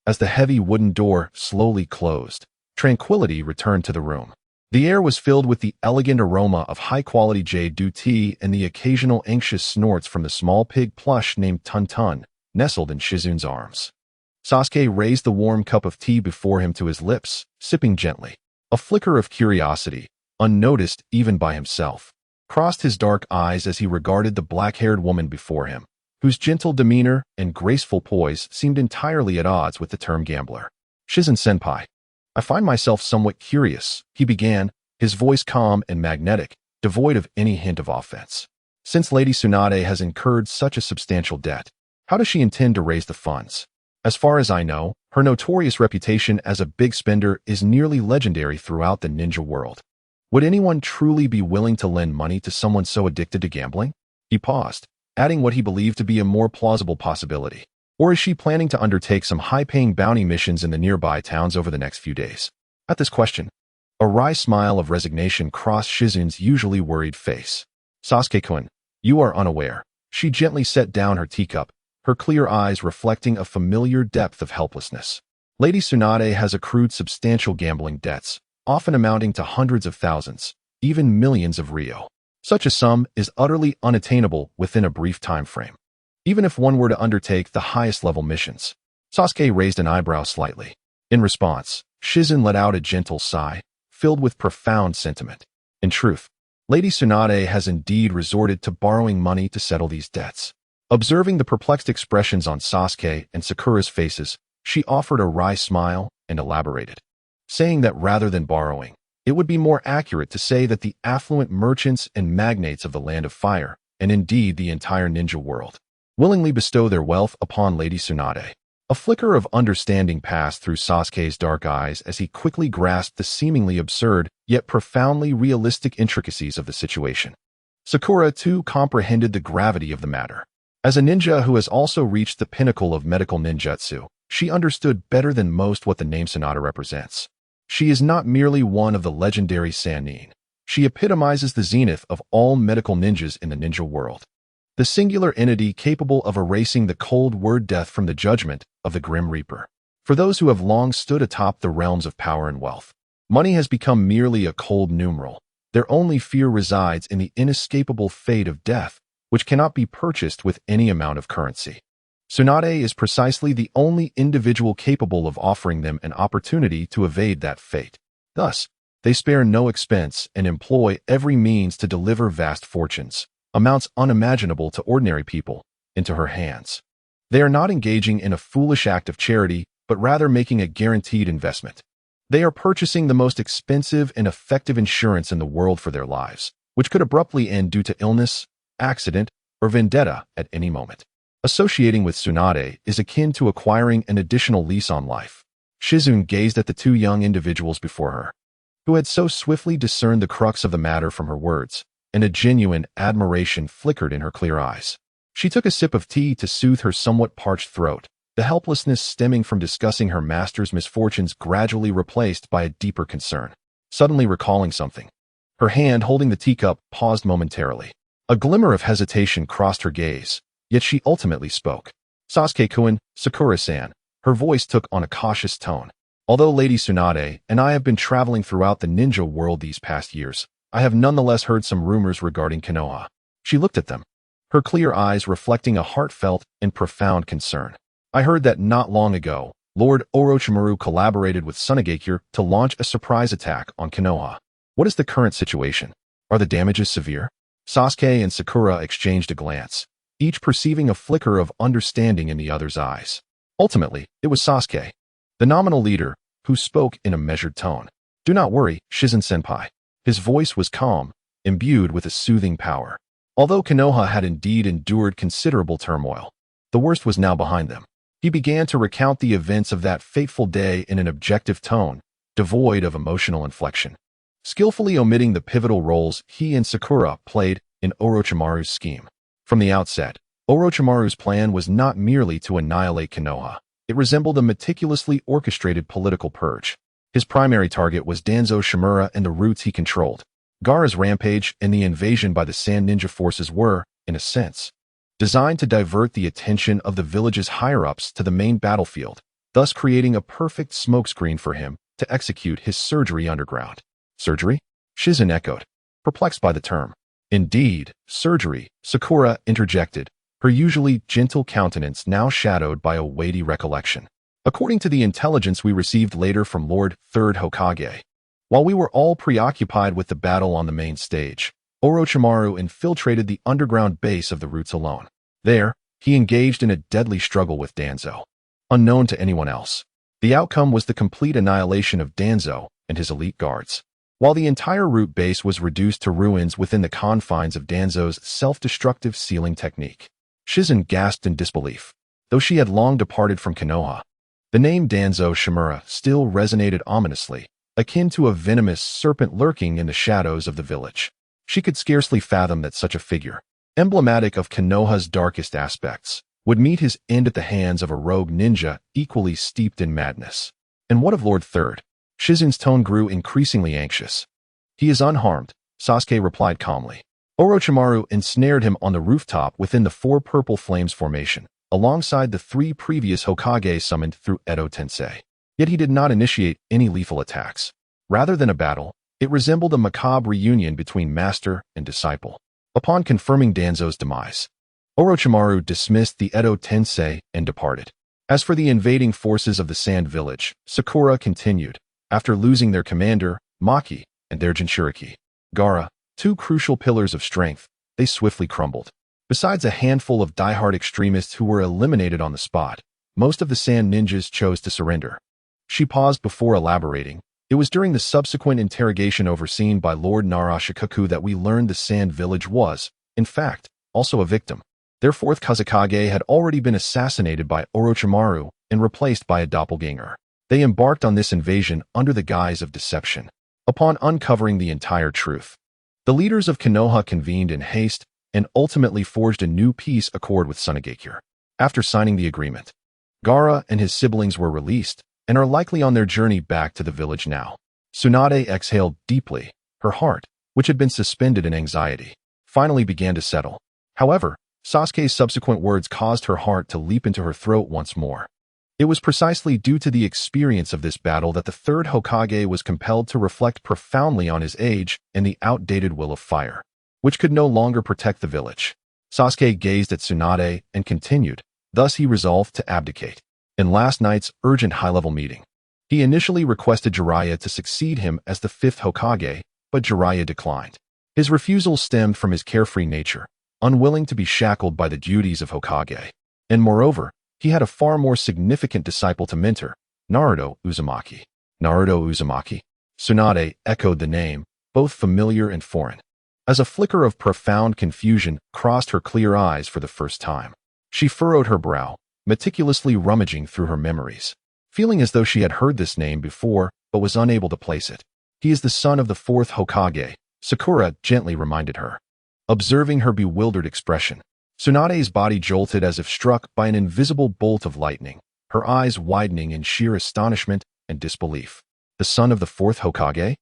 As the heavy wooden door slowly closed, tranquility returned to the room. The air was filled with the elegant aroma of high-quality jade due tea and the occasional anxious snorts from the small pig plush named Tun Tun, nestled in Shizun's arms. Sasuke raised the warm cup of tea before him to his lips, sipping gently. A flicker of curiosity, unnoticed even by himself, crossed his dark eyes as he regarded the black-haired woman before him, whose gentle demeanor and graceful poise seemed entirely at odds with the term gambler. Shizun-senpai, I find myself somewhat curious, he began, his voice calm and magnetic, devoid of any hint of offense. Since Lady Tsunade has incurred such a substantial debt, how does she intend to raise the funds? As far as I know, her notorious reputation as a big spender is nearly legendary throughout the ninja world. Would anyone truly be willing to lend money to someone so addicted to gambling? He paused, adding what he believed to be a more plausible possibility. Or is she planning to undertake some high-paying bounty missions in the nearby towns over the next few days? At this question, a wry smile of resignation crossed Shizen's usually worried face. Sasuke-kun, you are unaware. She gently set down her teacup, her clear eyes reflecting a familiar depth of helplessness. Lady Tsunade has accrued substantial gambling debts, often amounting to hundreds of thousands, even millions of ryo. Such a sum is utterly unattainable within a brief time frame, even if one were to undertake the highest-level missions. Sasuke raised an eyebrow slightly. In response, Shizen let out a gentle sigh, filled with profound sentiment. In truth, Lady Tsunade has indeed resorted to borrowing money to settle these debts. Observing the perplexed expressions on Sasuke and Sakura's faces, she offered a wry smile and elaborated, saying that rather than borrowing, it would be more accurate to say that the affluent merchants and magnates of the Land of Fire, and indeed the entire ninja world, willingly bestow their wealth upon Lady Tsunade. A flicker of understanding passed through Sasuke's dark eyes as he quickly grasped the seemingly absurd, yet profoundly realistic intricacies of the situation. Sakura, too, comprehended the gravity of the matter. As a ninja who has also reached the pinnacle of medical ninjutsu, she understood better than most what the name Tsunade represents. She is not merely one of the legendary Sannin. She epitomizes the zenith of all medical ninjas in the ninja world. The singular entity capable of erasing the cold word death from the judgment of the Grim Reaper. For those who have long stood atop the realms of power and wealth, money has become merely a cold numeral. Their only fear resides in the inescapable fate of death, which cannot be purchased with any amount of currency. Tsunade is precisely the only individual capable of offering them an opportunity to evade that fate. Thus, they spare no expense and employ every means to deliver vast fortunes, amounts unimaginable to ordinary people, into her hands. They are not engaging in a foolish act of charity, but rather making a guaranteed investment. They are purchasing the most expensive and effective insurance in the world for their lives, which could abruptly end due to illness, accident, or vendetta at any moment. Associating with Tsunade is akin to acquiring an additional lease on life. Shizen gazed at the two young individuals before her, who had so swiftly discerned the crux of the matter from her words, and a genuine admiration flickered in her clear eyes. She took a sip of tea to soothe her somewhat parched throat, the helplessness stemming from discussing her master's misfortunes gradually replaced by a deeper concern. Suddenly recalling something, her hand holding the teacup paused momentarily. A glimmer of hesitation crossed her gaze, yet she ultimately spoke. Sasuke-kun, Sakura-san, her voice took on a cautious tone. Although Lady Tsunade and I have been traveling throughout the ninja world these past years, I have nonetheless heard some rumors regarding Konoha. She looked at them, her clear eyes reflecting a heartfelt and profound concern. I heard that not long ago, Lord Orochimaru collaborated with Tsunagakure to launch a surprise attack on Konoha. What is the current situation? Are the damages severe? Sasuke and Sakura exchanged a glance, each perceiving a flicker of understanding in the other's eyes. Ultimately, it was Sasuke, the nominal leader, who spoke in a measured tone. Do not worry, Shizen-senpai. His voice was calm, imbued with a soothing power. Although Konoha had indeed endured considerable turmoil, the worst was now behind them. He began to recount the events of that fateful day in an objective tone, devoid of emotional inflection, skillfully omitting the pivotal roles he and Sakura played in Orochimaru's scheme. From the outset, Orochimaru's plan was not merely to annihilate Konoha. It resembled a meticulously orchestrated political purge. His primary target was Danzo Shimura and the routes he controlled. Gaara's rampage and the invasion by the Sand Ninja forces were, in a sense, designed to divert the attention of the village's higher-ups to the main battlefield, thus creating a perfect smokescreen for him to execute his surgery underground. Surgery? Shizen echoed, perplexed by the term. Indeed, surgery, Sakura interjected, her usually gentle countenance now shadowed by a weighty recollection. According to the intelligence we received later from Lord Third Hokage, while we were all preoccupied with the battle on the main stage, Orochimaru infiltrated the underground base of the roots alone. There, he engaged in a deadly struggle with Danzo. Unknown to anyone else, the outcome was the complete annihilation of Danzo and his elite guards. While the entire root base was reduced to ruins within the confines of Danzo's self-destructive sealing technique. Shizen gasped in disbelief. Though she had long departed from Konoha, the name Danzo Shimura still resonated ominously, akin to a venomous serpent lurking in the shadows of the village. She could scarcely fathom that such a figure, emblematic of Konoha's darkest aspects, would meet his end at the hands of a rogue ninja equally steeped in madness. And what of Lord Third? Shizun's tone grew increasingly anxious. He is unharmed, Sasuke replied calmly. Orochimaru ensnared him on the rooftop within the four purple flames formation, alongside the three previous Hokage summoned through Edo Tensei. Yet he did not initiate any lethal attacks. Rather than a battle, it resembled a macabre reunion between master and disciple. Upon confirming Danzo's demise, Orochimaru dismissed the Edo Tensei and departed. As for the invading forces of the Sand Village, Sakura continued. After losing their commander, Maki, and their Jinchuriki, Gaara, two crucial pillars of strength, they swiftly crumbled. Besides a handful of diehard extremists who were eliminated on the spot, most of the Sand Ninjas chose to surrender. She paused before elaborating. It was during the subsequent interrogation overseen by Lord Narashikaku that we learned the Sand Village was, in fact, also a victim. Their fourth Kazekage had already been assassinated by Orochimaru and replaced by a doppelganger. They embarked on this invasion under the guise of deception. Upon uncovering the entire truth, the leaders of Konoha convened in haste and ultimately forged a new peace accord with Sunagakure. After signing the agreement, Gaara and his siblings were released and are likely on their journey back to the village now. Tsunade exhaled deeply. Her heart, which had been suspended in anxiety, finally began to settle. However, Sasuke's subsequent words caused her heart to leap into her throat once more. It was precisely due to the experience of this battle that the third Hokage was compelled to reflect profoundly on his age and the outdated will of fire, which could no longer protect the village. Sasuke gazed at Tsunade and continued. Thus he resolved to abdicate. In last night's urgent high-level meeting, he initially requested Jiraiya to succeed him as the fifth Hokage, but Jiraiya declined. His refusal stemmed from his carefree nature, unwilling to be shackled by the duties of Hokage. And moreover, he had a far more significant disciple to mentor, Naruto Uzumaki. Naruto Uzumaki? Tsunade echoed the name, both familiar and foreign. As a flicker of profound confusion crossed her clear eyes for the first time, she furrowed her brow, meticulously rummaging through her memories, feeling as though she had heard this name before but was unable to place it. He is the son of the fourth Hokage, Sakura gently reminded her. Observing her bewildered expression, Tsunade's body jolted as if struck by an invisible bolt of lightning, her eyes widening in sheer astonishment and disbelief. The son of the fourth Hokage?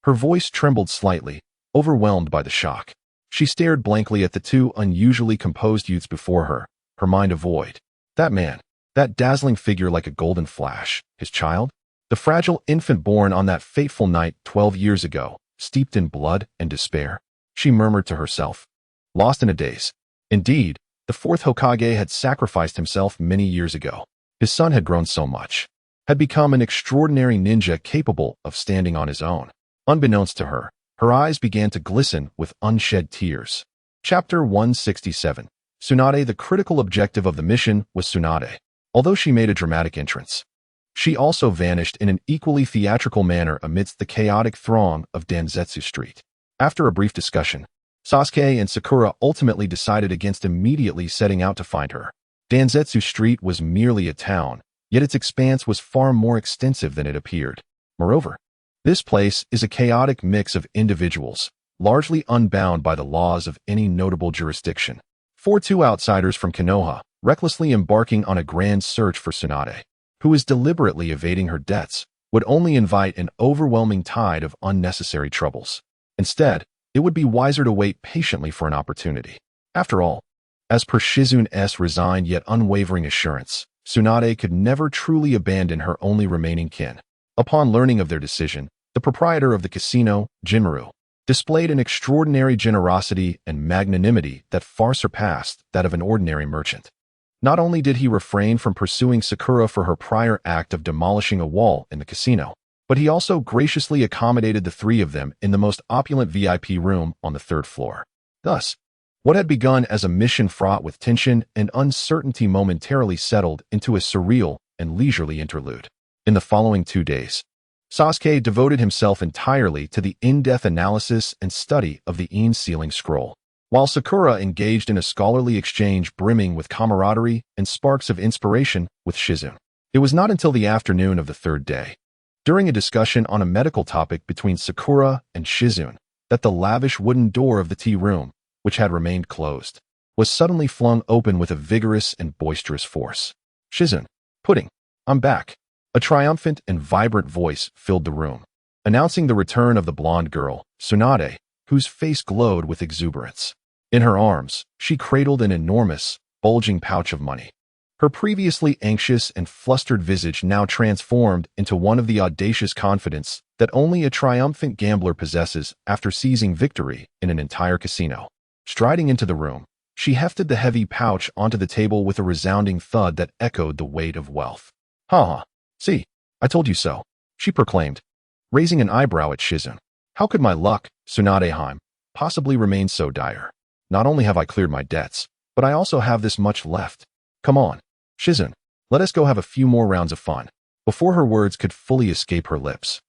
Her voice trembled slightly, overwhelmed by the shock. She stared blankly at the two unusually composed youths before her, her mind a void. That man, that dazzling figure like a golden flash, his child? The fragile infant born on that fateful night 12 years ago, steeped in blood and despair? She murmured to herself, lost in a daze. Indeed, the fourth Hokage had sacrificed himself many years ago. His son had grown so much, had become an extraordinary ninja capable of standing on his own. Unbeknownst to her, her eyes began to glisten with unshed tears. Chapter 167. Tsunade. The critical objective of the mission was Tsunade. Although she made a dramatic entrance, she also vanished in an equally theatrical manner amidst the chaotic throng of Danzetsu Street. After a brief discussion, Sasuke and Sakura ultimately decided against immediately setting out to find her. Danzetsu Street was merely a town, yet its expanse was far more extensive than it appeared. Moreover, this place is a chaotic mix of individuals, largely unbound by the laws of any notable jurisdiction. Two outsiders from Konoha, recklessly embarking on a grand search for Tsunade, who is deliberately evading her debts, would only invite an overwhelming tide of unnecessary troubles. Instead, it would be wiser to wait patiently for an opportunity. After all, as per Shizun's resigned yet unwavering assurance, Tsunade could never truly abandon her only remaining kin. Upon learning of their decision, the proprietor of the casino, Jinmaru, displayed an extraordinary generosity and magnanimity that far surpassed that of an ordinary merchant. Not only did he refrain from pursuing Sakura for her prior act of demolishing a wall in the casino, but he also graciously accommodated the three of them in the most opulent VIP room on the third floor. Thus, what had begun as a mission fraught with tension and uncertainty momentarily settled into a surreal and leisurely interlude. In the following 2 days, Sasuke devoted himself entirely to the in-depth analysis and study of the Ein Sealing Scroll. while Sakura engaged in a scholarly exchange brimming with camaraderie and sparks of inspiration with Shizune. It was not until the afternoon of the third day, during a discussion on a medical topic between Sakura and Shizune, that the lavish wooden door of the tea room, which had remained closed, was suddenly flung open with a vigorous and boisterous force. "Shizune, Pudding, I'm back." A triumphant and vibrant voice filled the room, announcing the return of the blonde girl, Tsunade, whose face glowed with exuberance. In her arms, she cradled an enormous, bulging pouch of money. Her previously anxious and flustered visage now transformed into one of the audacious confidence that only a triumphant gambler possesses after seizing victory in an entire casino. Striding into the room, she hefted the heavy pouch onto the table with a resounding thud that echoed the weight of wealth. "Ha! See, I told you so," she proclaimed, raising an eyebrow at Shizune. "How could my luck, Tsunadeheim, possibly remain so dire? Not only have I cleared my debts, but I also have this much left. Come on, Shizune, let us go have a few more rounds of fun." Before her words could fully escape her lips,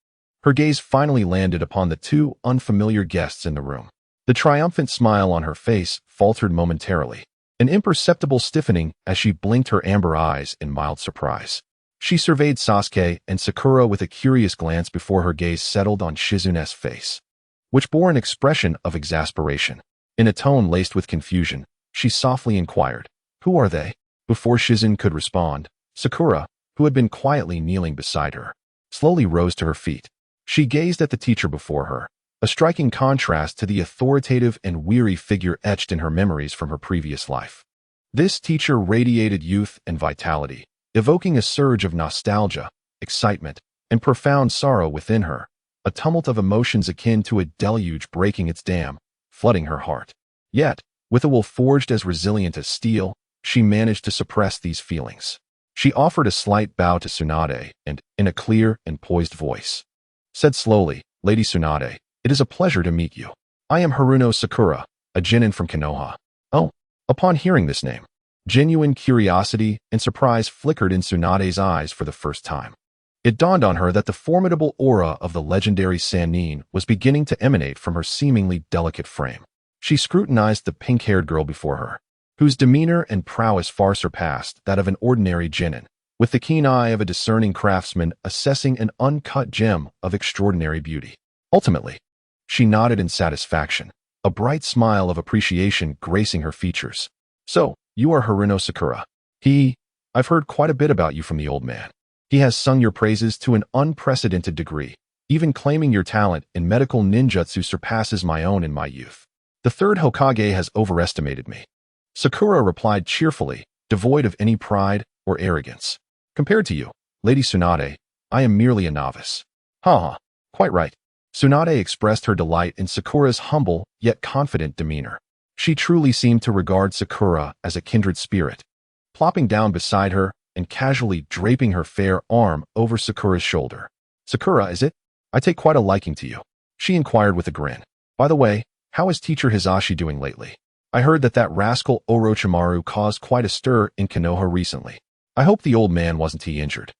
her gaze finally landed upon the two unfamiliar guests in the room. The triumphant smile on her face faltered momentarily, an imperceptible stiffening as she blinked her amber eyes in mild surprise. She surveyed Sasuke and Sakura with a curious glance before her gaze settled on Shizune's face, which bore an expression of exasperation. In a tone laced with confusion, she softly inquired, "Who are they?" Before Shizune could respond, Sakura, who had been quietly kneeling beside her, slowly rose to her feet. She gazed at the teacher before her, a striking contrast to the authoritative and weary figure etched in her memories from her previous life. This teacher radiated youth and vitality, evoking a surge of nostalgia, excitement, and profound sorrow within her, a tumult of emotions akin to a deluge breaking its dam, flooding her heart. Yet, with a will forged as resilient as steel, she managed to suppress these feelings. She offered a slight bow to Tsunade and, in a clear and poised voice, said slowly, "Lady Tsunade, it is a pleasure to meet you. I am Haruno Sakura, a genin from Konoha." Oh, upon hearing this name, genuine curiosity and surprise flickered in Tsunade's eyes for the first time. It dawned on her that the formidable aura of the legendary Sannin was beginning to emanate from her seemingly delicate frame. She scrutinized the pink-haired girl before her, whose demeanor and prowess far surpassed that of an ordinary genin, with the keen eye of a discerning craftsman assessing an uncut gem of extraordinary beauty. Ultimately, she nodded in satisfaction, a bright smile of appreciation gracing her features. "So, you are Haruno Sakura. I've heard quite a bit about you from the old man. He has sung your praises to an unprecedented degree, even claiming your talent in medical ninjutsu surpasses my own in my youth. The third Hokage has overestimated me." Sakura replied cheerfully, devoid of any pride or arrogance. "Compared to you, Lady Tsunade, I am merely a novice." "Ha, quite right." Tsunade expressed her delight in Sakura's humble yet confident demeanor. She truly seemed to regard Sakura as a kindred spirit. Plopping down beside her and casually draping her fair arm over Sakura's shoulder. "Sakura, is it? I take quite a liking to you," she inquired with a grin. "By the way, how is teacher Hisashi doing lately? I heard that rascal Orochimaru caused quite a stir in Konoha recently. I hope the old man wasn't he injured."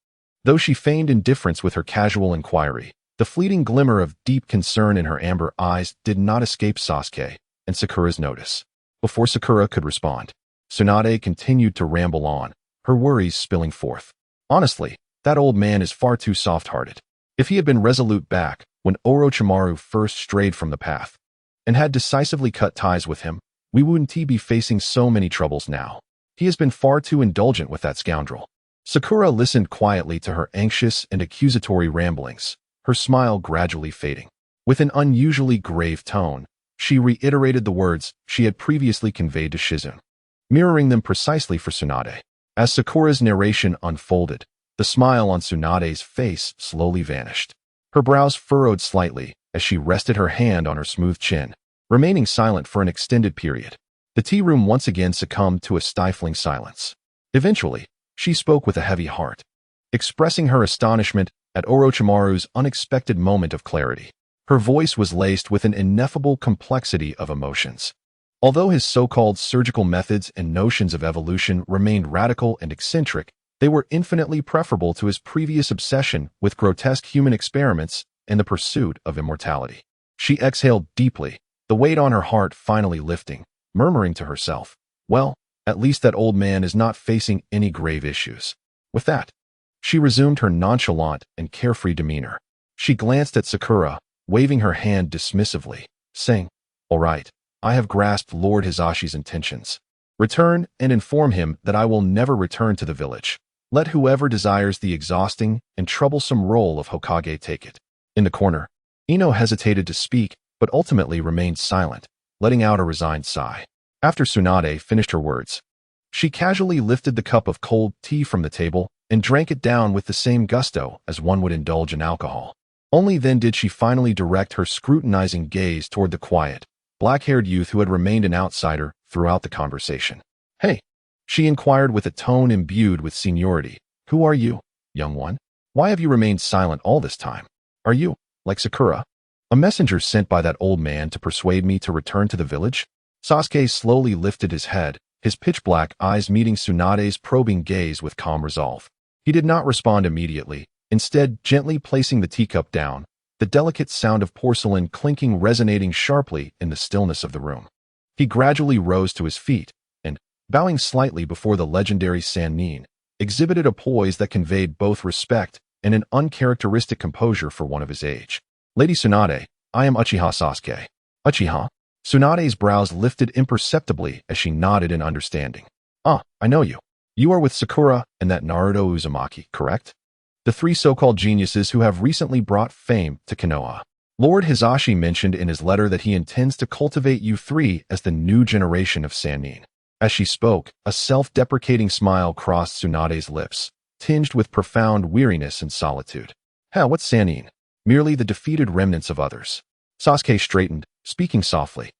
Though she feigned indifference with her casual inquiry, the fleeting glimmer of deep concern in her amber eyes did not escape Sasuke and Sakura's notice. Before Sakura could respond, Tsunade continued to ramble on, her worries spilling forth. "Honestly, that old man is far too soft-hearted. If he had been resolute back when Orochimaru first strayed from the path, and had decisively cut ties with him, we wouldn't be facing so many troubles now. He has been far too indulgent with that scoundrel." Sakura listened quietly to her anxious and accusatory ramblings, her smile gradually fading. With an unusually grave tone, she reiterated the words she had previously conveyed to Shizune, mirroring them precisely for Tsunade. As Sakura's narration unfolded, the smile on Tsunade's face slowly vanished. Her brows furrowed slightly as she rested her hand on her smooth chin, remaining silent for an extended period. The tea room once again succumbed to a stifling silence. Eventually, she spoke with a heavy heart, expressing her astonishment at Orochimaru's unexpected moment of clarity. Her voice was laced with an ineffable complexity of emotions. Although his so-called surgical methods and notions of evolution remained radical and eccentric, they were infinitely preferable to his previous obsession with grotesque human experiments and the pursuit of immortality. She exhaled deeply, the weight on her heart finally lifting, murmuring to herself, well, at least that old man is not facing any grave issues. With that, she resumed her nonchalant and carefree demeanor. She glanced at Sakura, waving her hand dismissively, saying, all right, I have grasped Lord Hisashi's intentions. Return and inform him that I will never return to the village. Let whoever desires the exhausting and troublesome role of Hokage take it. In the corner, Ino hesitated to speak, but ultimately remained silent, letting out a resigned sigh. After Tsunade finished her words, she casually lifted the cup of cold tea from the table and drank it down with the same gusto as one would indulge in alcohol. Only then did she finally direct her scrutinizing gaze toward the quiet, black-haired youth who had remained an outsider throughout the conversation. Hey, she inquired with a tone imbued with seniority. Who are you, young one? Why have you remained silent all this time? Are you, like Sakura, a messenger sent by that old man to persuade me to return to the village? Sasuke slowly lifted his head, his pitch-black eyes meeting Tsunade's probing gaze with calm resolve. He did not respond immediately, instead gently placing the teacup down, the delicate sound of porcelain clinking resonating sharply in the stillness of the room. He gradually rose to his feet, and, bowing slightly before the legendary Sannin, exhibited a poise that conveyed both respect and an uncharacteristic composure for one of his age. Lady Tsunade, I am Uchiha Sasuke. Uchiha? Tsunade's brows lifted imperceptibly as she nodded in understanding. Ah, I know you. You are with Sakura and that Naruto Uzumaki, correct? The three so-called geniuses who have recently brought fame to Konoha. Lord Hisashi mentioned in his letter that he intends to cultivate you three as the new generation of Sannin. As she spoke, a self-deprecating smile crossed Tsunade's lips, tinged with profound weariness and solitude. What's Sannin? Merely the defeated remnants of others. Sasuke straightened, speaking softly.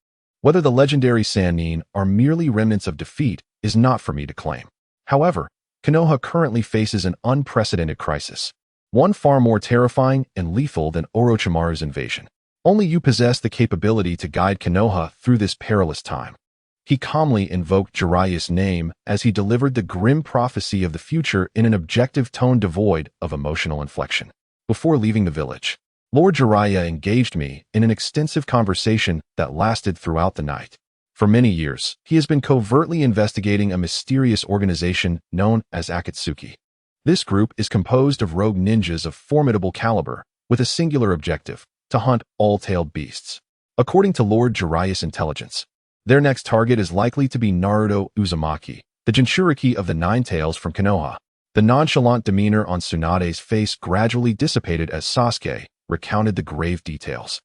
Whether the legendary Sannin are merely remnants of defeat is not for me to claim. However, Konoha currently faces an unprecedented crisis, one far more terrifying and lethal than Orochimaru's invasion. Only you possess the capability to guide Konoha through this perilous time. He calmly invoked Jiraiya's name as he delivered the grim prophecy of the future in an objective tone devoid of emotional inflection. Before leaving the village, Lord Jiraiya engaged me in an extensive conversation that lasted throughout the night. For many years, he has been covertly investigating a mysterious organization known as Ōtsutsuki. This group is composed of rogue ninjas of formidable caliber, with a singular objective, to hunt all-tailed beasts. According to Lord Jiraiya's intelligence, their next target is likely to be Naruto Uzumaki, the Jinchuriki of the Nine Tails from Konoha. The nonchalant demeanor on Tsunade's face gradually dissipated as Sasuke recounted the grave details,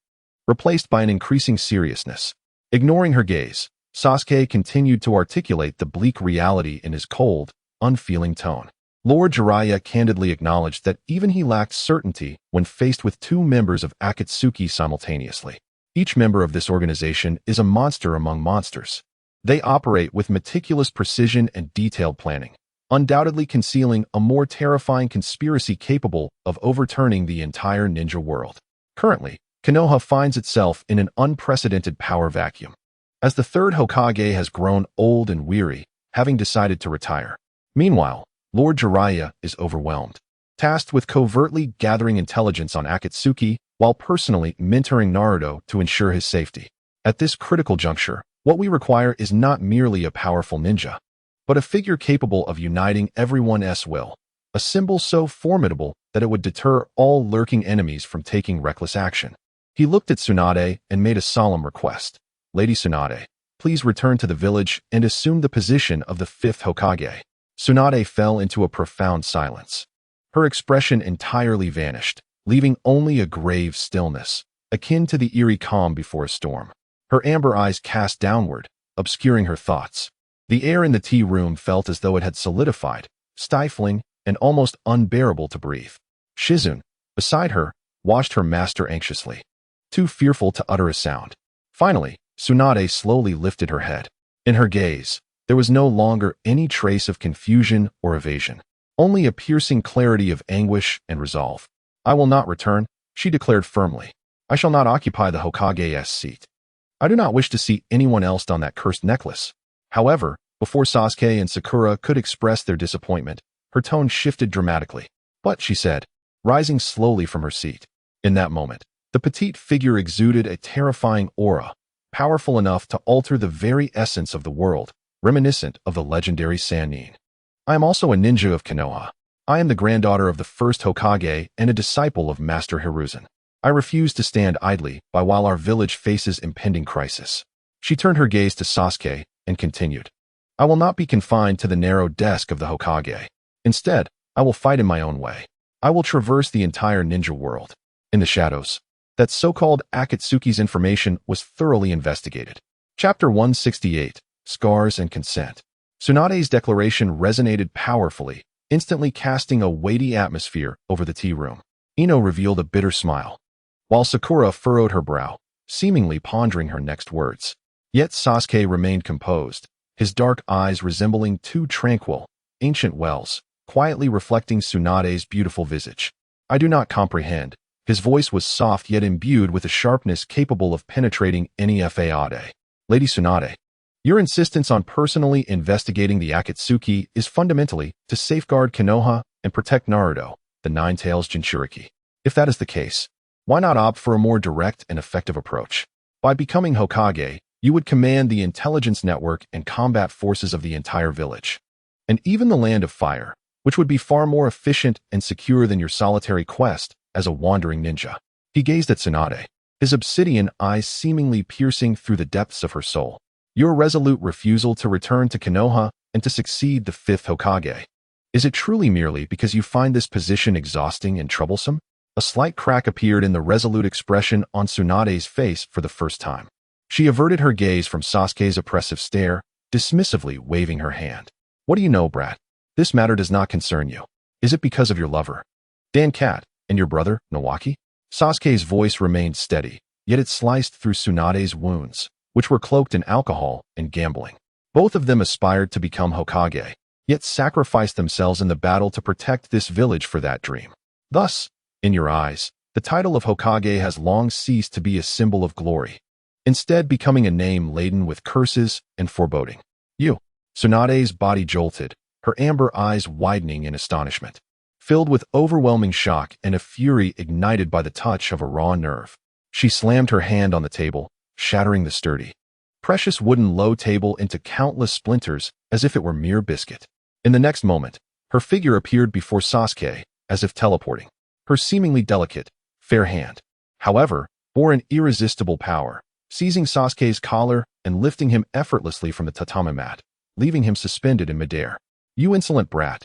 replaced by an increasing seriousness. Ignoring her gaze, Sasuke continued to articulate the bleak reality in his cold, unfeeling tone. Lord Jiraiya candidly acknowledged that even he lacked certainty when faced with two members of Ōtsutsuki simultaneously. Each member of this organization is a monster among monsters. They operate with meticulous precision and detailed planning, undoubtedly concealing a more terrifying conspiracy capable of overturning the entire ninja world. Currently, Konoha finds itself in an unprecedented power vacuum, as the third Hokage has grown old and weary, having decided to retire. Meanwhile, Lord Jiraiya is overwhelmed, tasked with covertly gathering intelligence on Ōtsutsuki while personally mentoring Naruto to ensure his safety. At this critical juncture, what we require is not merely a powerful ninja, but a figure capable of uniting everyone's will, a symbol so formidable that it would deter all lurking enemies from taking reckless action. He looked at Tsunade and made a solemn request. Lady Tsunade, please return to the village and assume the position of the fifth Hokage. Tsunade fell into a profound silence. Her expression entirely vanished, leaving only a grave stillness, akin to the eerie calm before a storm. Her amber eyes cast downward, obscuring her thoughts. The air in the tea room felt as though it had solidified, stifling and almost unbearable to breathe. Shizune, beside her, watched her master anxiously, too fearful to utter a sound. Finally, Tsunade slowly lifted her head. In her gaze, there was no longer any trace of confusion or evasion, only a piercing clarity of anguish and resolve. I will not return, she declared firmly. I shall not occupy the Hokage's seat. I do not wish to see anyone else on that cursed necklace. However, before Sasuke and Sakura could express their disappointment, her tone shifted dramatically. But, she said, rising slowly from her seat. In that moment, the petite figure exuded a terrifying aura, powerful enough to alter the very essence of the world, reminiscent of the legendary Sannin. I am also a ninja of Konoha. I am the granddaughter of the first Hokage and a disciple of Master Hiruzen. I refuse to stand idly by while our village faces impending crisis. She turned her gaze to Sasuke and continued. I will not be confined to the narrow desk of the Hokage. Instead, I will fight in my own way. I will traverse the entire ninja world. In the shadows, that so-called Akatsuki's information was thoroughly investigated. Chapter 168, Scars and Consent. Tsunade's declaration resonated powerfully, instantly casting a weighty atmosphere over the tea room. Ino revealed a bitter smile, while Sakura furrowed her brow, seemingly pondering her next words. Yet Sasuke remained composed, his dark eyes resembling two tranquil, ancient wells, quietly reflecting Tsunade's beautiful visage. I do not comprehend. His voice was soft yet imbued with a sharpness capable of penetrating any fade. Lady Tsunade, your insistence on personally investigating the Akatsuki is fundamentally to safeguard Konoha and protect Naruto, the Nine-Tails Jinchuriki. If that is the case, why not opt for a more direct and effective approach? By becoming Hokage, you would command the intelligence network and combat forces of the entire village, and even the Land of Fire, which would be far more efficient and secure than your solitary quest as a wandering ninja. He gazed at Tsunade, his obsidian eyes seemingly piercing through the depths of her soul. Your resolute refusal to return to Konoha and to succeed the fifth Hokage. Is it truly merely because you find this position exhausting and troublesome? A slight crack appeared in the resolute expression on Tsunade's face for the first time. She averted her gaze from Sasuke's oppressive stare, dismissively waving her hand. What do you know, brat? This matter does not concern you. Is it because of your lover, Dan Cat, and your brother, Nawaki? Sasuke's voice remained steady, yet it sliced through Tsunade's wounds, which were cloaked in alcohol and gambling. Both of them aspired to become Hokage, yet sacrificed themselves in the battle to protect this village for that dream. Thus, in your eyes, the title of Hokage has long ceased to be a symbol of glory, instead becoming a name laden with curses and foreboding. You. Tsunade's body jolted, her amber eyes widening in astonishment, filled with overwhelming shock and a fury ignited by the touch of a raw nerve. She slammed her hand on the table, shattering the sturdy, precious wooden low table into countless splinters as if it were mere biscuit. In the next moment, her figure appeared before Sasuke, as if teleporting. Her seemingly delicate, fair hand, however, bore an irresistible power, seizing Sasuke's collar and lifting him effortlessly from the tatami mat, leaving him suspended in midair. You insolent brat.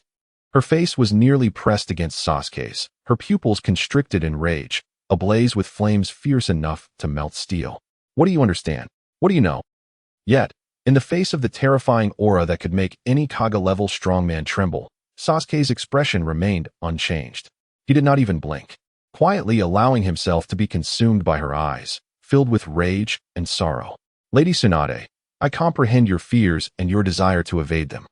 Her face was nearly pressed against Sasuke's, her pupils constricted in rage, ablaze with flames fierce enough to melt steel. What do you understand? What do you know? Yet, in the face of the terrifying aura that could make any Kaga-level strongman tremble, Sasuke's expression remained unchanged. He did not even blink, quietly allowing himself to be consumed by her eyes, filled with rage and sorrow. Lady Tsunade, I comprehend your fears and your desire to evade them.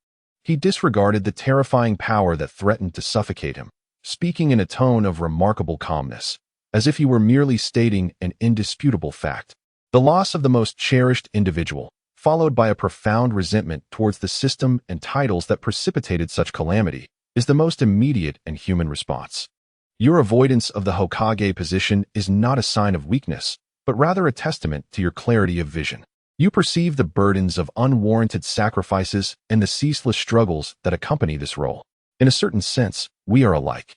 He disregarded the terrifying power that threatened to suffocate him, speaking in a tone of remarkable calmness, as if he were merely stating an indisputable fact. The loss of the most cherished individual, followed by a profound resentment towards the system and titles that precipitated such calamity, is the most immediate and human response. Your avoidance of the Hokage position is not a sign of weakness, but rather a testament to your clarity of vision. You perceive the burdens of unwarranted sacrifices and the ceaseless struggles that accompany this role. In a certain sense, we are alike.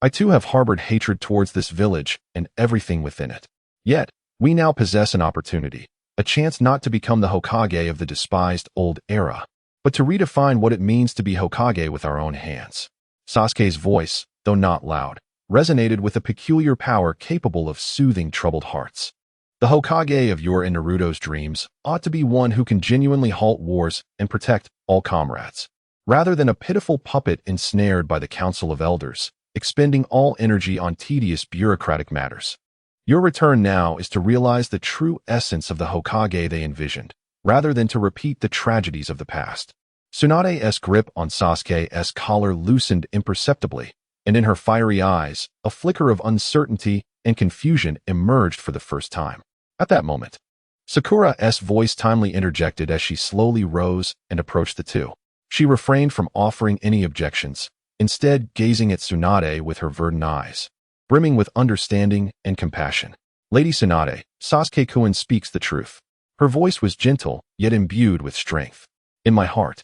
I too have harbored hatred towards this village and everything within it. Yet, we now possess an opportunity, a chance not to become the Hokage of the despised old era, but to redefine what it means to be Hokage with our own hands. Sasuke's voice, though not loud, resonated with a peculiar power capable of soothing troubled hearts. The Hokage of your and Naruto's dreams ought to be one who can genuinely halt wars and protect all comrades, rather than a pitiful puppet ensnared by the Council of Elders, expending all energy on tedious bureaucratic matters. Your return now is to realize the true essence of the Hokage they envisioned, rather than to repeat the tragedies of the past. Tsunade's grip on Sasuke's collar loosened imperceptibly, and in her fiery eyes, a flicker of uncertainty and confusion emerged for the first time. At that moment, Sakura's voice timely interjected as she slowly rose and approached the two. She refrained from offering any objections, instead gazing at Tsunade with her verdant eyes, brimming with understanding and compassion. Lady Tsunade, Sasuke-kun speaks the truth. Her voice was gentle, yet imbued with strength. In my heart,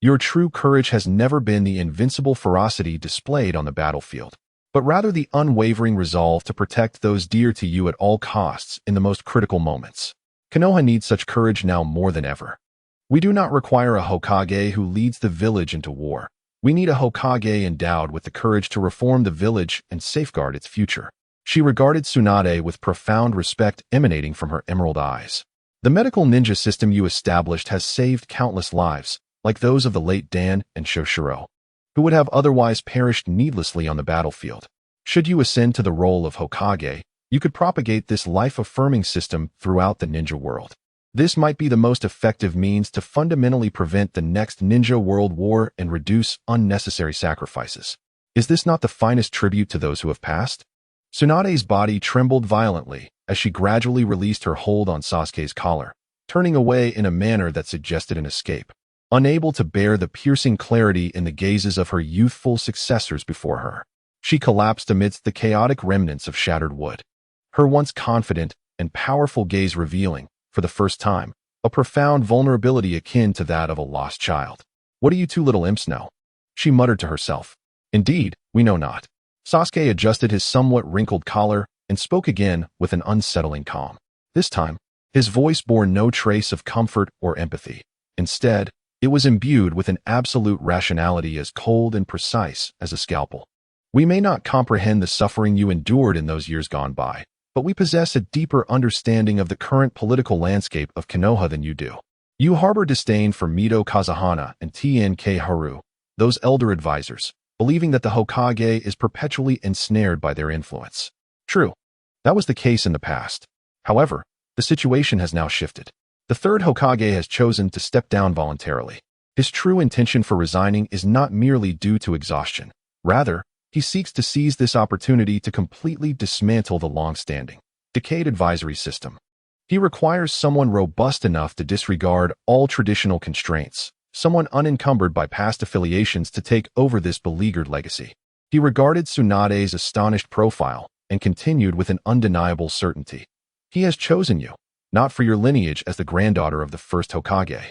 your true courage has never been the invincible ferocity displayed on the battlefield, but rather the unwavering resolve to protect those dear to you at all costs in the most critical moments. Konoha needs such courage now more than ever. We do not require a Hokage who leads the village into war. We need a Hokage endowed with the courage to reform the village and safeguard its future. She regarded Tsunade with profound respect emanating from her emerald eyes. The medical ninja system you established has saved countless lives, like those of the late Dan and Shoshiro, who would have otherwise perished needlessly on the battlefield. Should you ascend to the role of Hokage, you could propagate this life-affirming system throughout the ninja world. This might be the most effective means to fundamentally prevent the next ninja world war and reduce unnecessary sacrifices. Is this not the finest tribute to those who have passed? Tsunade's body trembled violently as she gradually released her hold on Sasuke's collar, turning away in a manner that suggested an escape. Unable to bear the piercing clarity in the gazes of her youthful successors before her, she collapsed amidst the chaotic remnants of shattered wood. Her once confident and powerful gaze revealing, for the first time, a profound vulnerability akin to that of a lost child. What do you two little imps know? She muttered to herself. Indeed, we know not. Sasuke adjusted his somewhat wrinkled collar and spoke again with an unsettling calm. This time, his voice bore no trace of comfort or empathy. Instead, it was imbued with an absolute rationality as cold and precise as a scalpel. We may not comprehend the suffering you endured in those years gone by, but we possess a deeper understanding of the current political landscape of Konoha than you do. You harbor disdain for Mito Kazuhana and TNK Haru, those elder advisors, believing that the Hokage is perpetually ensnared by their influence. True, that was the case in the past. However, the situation has now shifted. The third Hokage has chosen to step down voluntarily. His true intention for resigning is not merely due to exhaustion. Rather, he seeks to seize this opportunity to completely dismantle the long-standing, decayed advisory system. He requires someone robust enough to disregard all traditional constraints, someone unencumbered by past affiliations to take over this beleaguered legacy. He regarded Tsunade's astonished profile and continued with an undeniable certainty. He has chosen you, not for your lineage as the granddaughter of the first Hokage,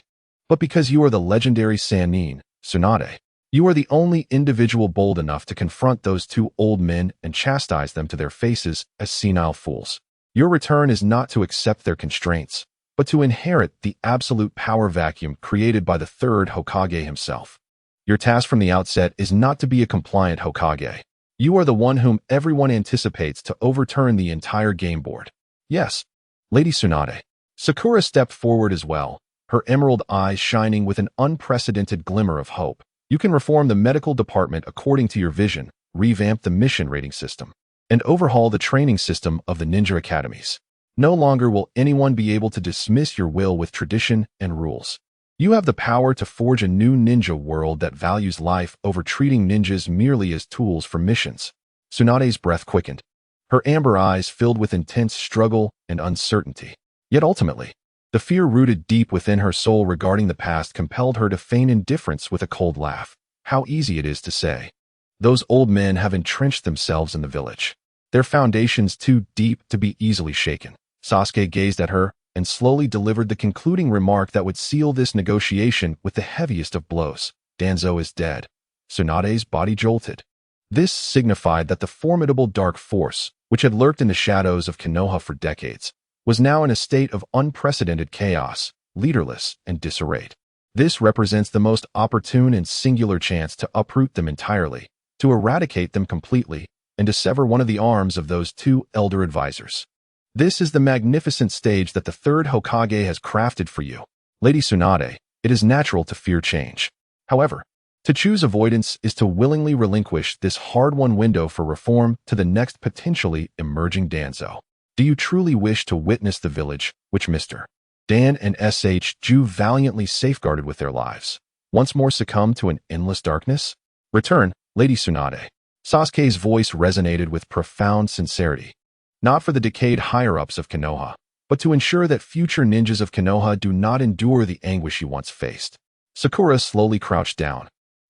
but because you are the legendary Sannin, Tsunade. You are the only individual bold enough to confront those two old men and chastise them to their faces as senile fools. Your return is not to accept their constraints, but to inherit the absolute power vacuum created by the third Hokage himself. Your task from the outset is not to be a compliant Hokage. You are the one whom everyone anticipates to overturn the entire game board. Yes, Lady Tsunade. Sakura stepped forward as well, her emerald eyes shining with an unprecedented glimmer of hope. You can reform the medical department according to your vision, revamp the mission rating system, and overhaul the training system of the ninja academies. No longer will anyone be able to dismiss your will with tradition and rules. You have the power to forge a new ninja world that values life over treating ninjas merely as tools for missions. Tsunade's breath quickened, her amber eyes filled with intense struggle and uncertainty. Yet ultimately, the fear rooted deep within her soul regarding the past compelled her to feign indifference with a cold laugh. How easy it is to say. Those old men have entrenched themselves in the village, their foundations too deep to be easily shaken. Sasuke gazed at her and slowly delivered the concluding remark that would seal this negotiation with the heaviest of blows. Danzo is dead. Tsunade's body jolted. This signified that the formidable dark force, which had lurked in the shadows of Konoha for decades, was now in a state of unprecedented chaos, leaderless and disarrayed. This represents the most opportune and singular chance to uproot them entirely, to eradicate them completely, and to sever one of the arms of those two elder advisors. This is the magnificent stage that the third Hokage has crafted for you. Lady Tsunade, it is natural to fear change. However, to choose avoidance is to willingly relinquish this hard-won window for reform to the next potentially emerging Danzo. Do you truly wish to witness the village, which Mr. Dan and Ju valiantly safeguarded with their lives, once more succumb to an endless darkness? Return, Lady Tsunade. Sasuke's voice resonated with profound sincerity, not for the decayed higher-ups of Konoha, but to ensure that future ninjas of Konoha do not endure the anguish you once faced. Sakura slowly crouched down,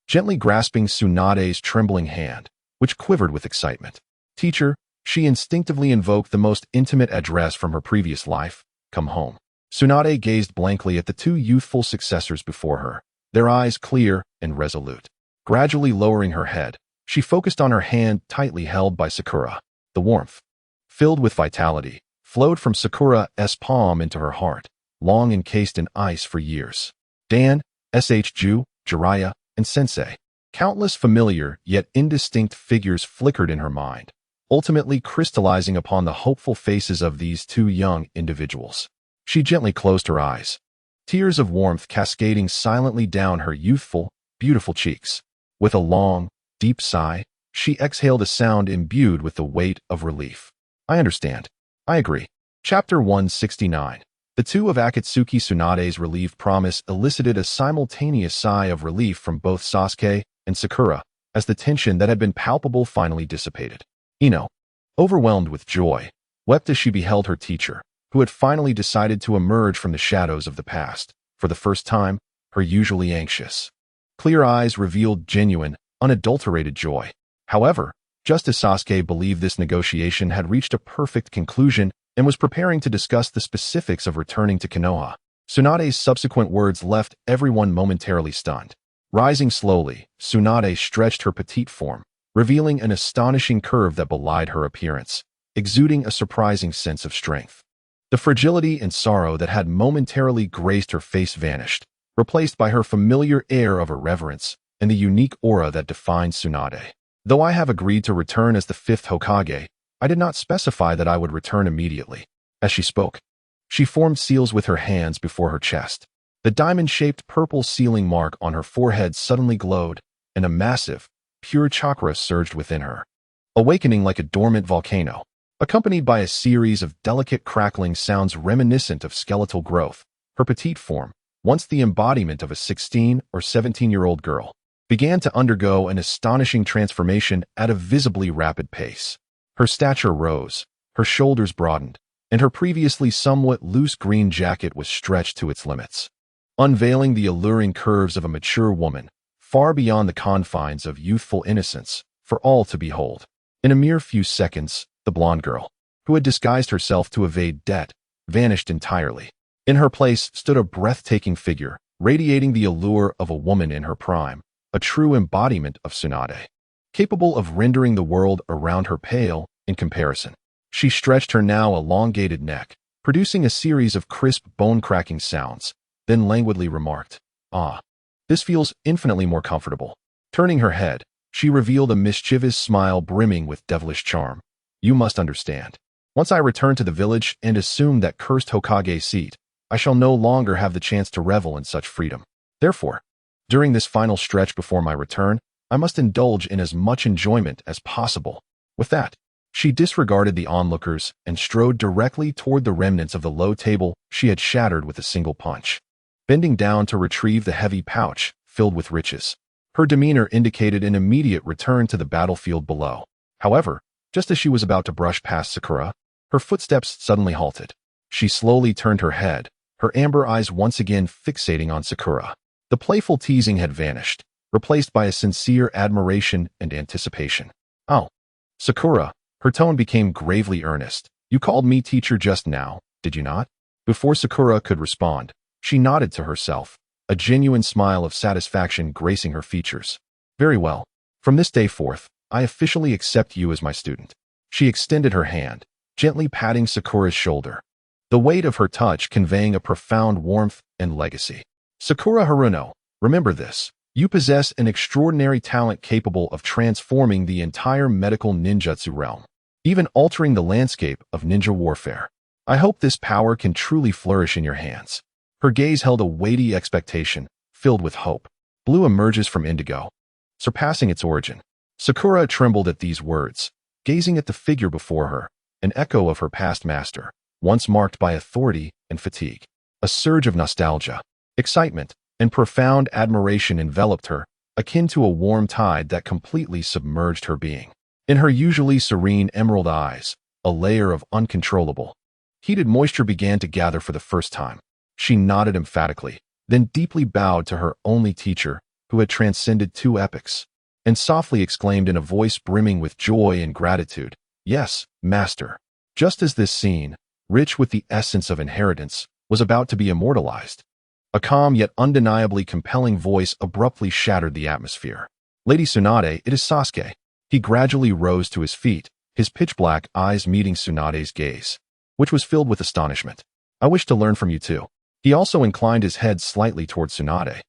gently grasping Tsunade's trembling hand, which quivered with excitement. Teacher, she instinctively invoked the most intimate address from her previous life, come home. Tsunade gazed blankly at the two youthful successors before her, their eyes clear and resolute. Gradually lowering her head, she focused on her hand tightly held by Sakura. The warmth, filled with vitality, flowed from Sakura's palm into her heart, long encased in ice for years. Dan, Ju, Jiraiya, and Sensei. Countless familiar yet indistinct figures flickered in her mind, ultimately crystallizing upon the hopeful faces of these two young individuals. She gently closed her eyes, tears of warmth cascading silently down her youthful, beautiful cheeks. With a long, deep sigh, she exhaled a sound imbued with the weight of relief. I understand. I agree. Chapter 169. The two of Akatsuki Tsunade's relieved promise elicited a simultaneous sigh of relief from both Sasuke and Sakura, as the tension that had been palpable finally dissipated. Ino, overwhelmed with joy, wept as she beheld her teacher, who had finally decided to emerge from the shadows of the past. For the first time, her usually anxious, clear eyes revealed genuine, unadulterated joy. However, just as Sasuke believed this negotiation had reached a perfect conclusion and was preparing to discuss the specifics of returning to Konoha, Tsunade's subsequent words left everyone momentarily stunned. Rising slowly, Tsunade stretched her petite form, revealing an astonishing curve that belied her appearance, exuding a surprising sense of strength. The fragility and sorrow that had momentarily graced her face vanished, replaced by her familiar air of irreverence and the unique aura that defined Tsunade. Though I have agreed to return as the fifth Hokage, I did not specify that I would return immediately. As she spoke, she formed seals with her hands before her chest. The diamond-shaped purple sealing mark on her forehead suddenly glowed, and a massive, pure chakra surged within her, awakening like a dormant volcano. Accompanied by a series of delicate crackling sounds reminiscent of skeletal growth, her petite form, once the embodiment of a 16 or 17-year-old girl, began to undergo an astonishing transformation at a visibly rapid pace. Her stature rose, her shoulders broadened, and her previously somewhat loose green jacket was stretched to its limits, unveiling the alluring curves of a mature woman, far beyond the confines of youthful innocence, for all to behold. In a mere few seconds, the blonde girl, who had disguised herself to evade debt, vanished entirely. In her place stood a breathtaking figure, radiating the allure of a woman in her prime, a true embodiment of Tsunade, capable of rendering the world around her pale in comparison. She stretched her now elongated neck, producing a series of crisp bone-cracking sounds, then languidly remarked, "Ah, this feels infinitely more comfortable." Turning her head, she revealed a mischievous smile brimming with devilish charm. "You must understand. Once I return to the village and assume that cursed Hokage seat, I shall no longer have the chance to revel in such freedom. Therefore, during this final stretch before my return, I must indulge in as much enjoyment as possible." With that, she disregarded the onlookers and strode directly toward the remnants of the low table she had shattered with a single punch. Bending down to retrieve the heavy pouch filled with riches, her demeanor indicated an immediate return to the battlefield below. However, just as she was about to brush past Sakura, her footsteps suddenly halted. She slowly turned her head, her amber eyes once again fixating on Sakura. The playful teasing had vanished, replaced by a sincere admiration and anticipation. "Oh, Sakura," her tone became gravely earnest. "You called me teacher just now, did you not?" Before Sakura could respond, she nodded to herself, a genuine smile of satisfaction gracing her features. "Very well. From this day forth, I officially accept you as my student." She extended her hand, gently patting Sakura's shoulder, the weight of her touch conveying a profound warmth and legacy. "Sakura Haruno, remember this. You possess an extraordinary talent capable of transforming the entire medical ninjutsu realm, even altering the landscape of ninja warfare. I hope this power can truly flourish in your hands." Her gaze held a weighty expectation, filled with hope. Blue emerges from indigo, surpassing its origin. Sakura trembled at these words, gazing at the figure before her, an echo of her past master, once marked by authority and fatigue. A surge of nostalgia, excitement, and profound admiration enveloped her, akin to a warm tide that completely submerged her being. In her usually serene emerald eyes, a layer of uncontrollable, heated moisture began to gather for the first time. She nodded emphatically, then deeply bowed to her only teacher, who had transcended two epochs, and softly exclaimed in a voice brimming with joy and gratitude, "Yes, master." Just as this scene, rich with the essence of inheritance, was about to be immortalized. A calm yet undeniably compelling voice abruptly shattered the atmosphere. "Lady Tsunade, it is Sasuke." He gradually rose to his feet, his pitch-black eyes meeting Tsunade's gaze, which was filled with astonishment. "I wish to learn from you too." He also inclined his head slightly toward Tsunade.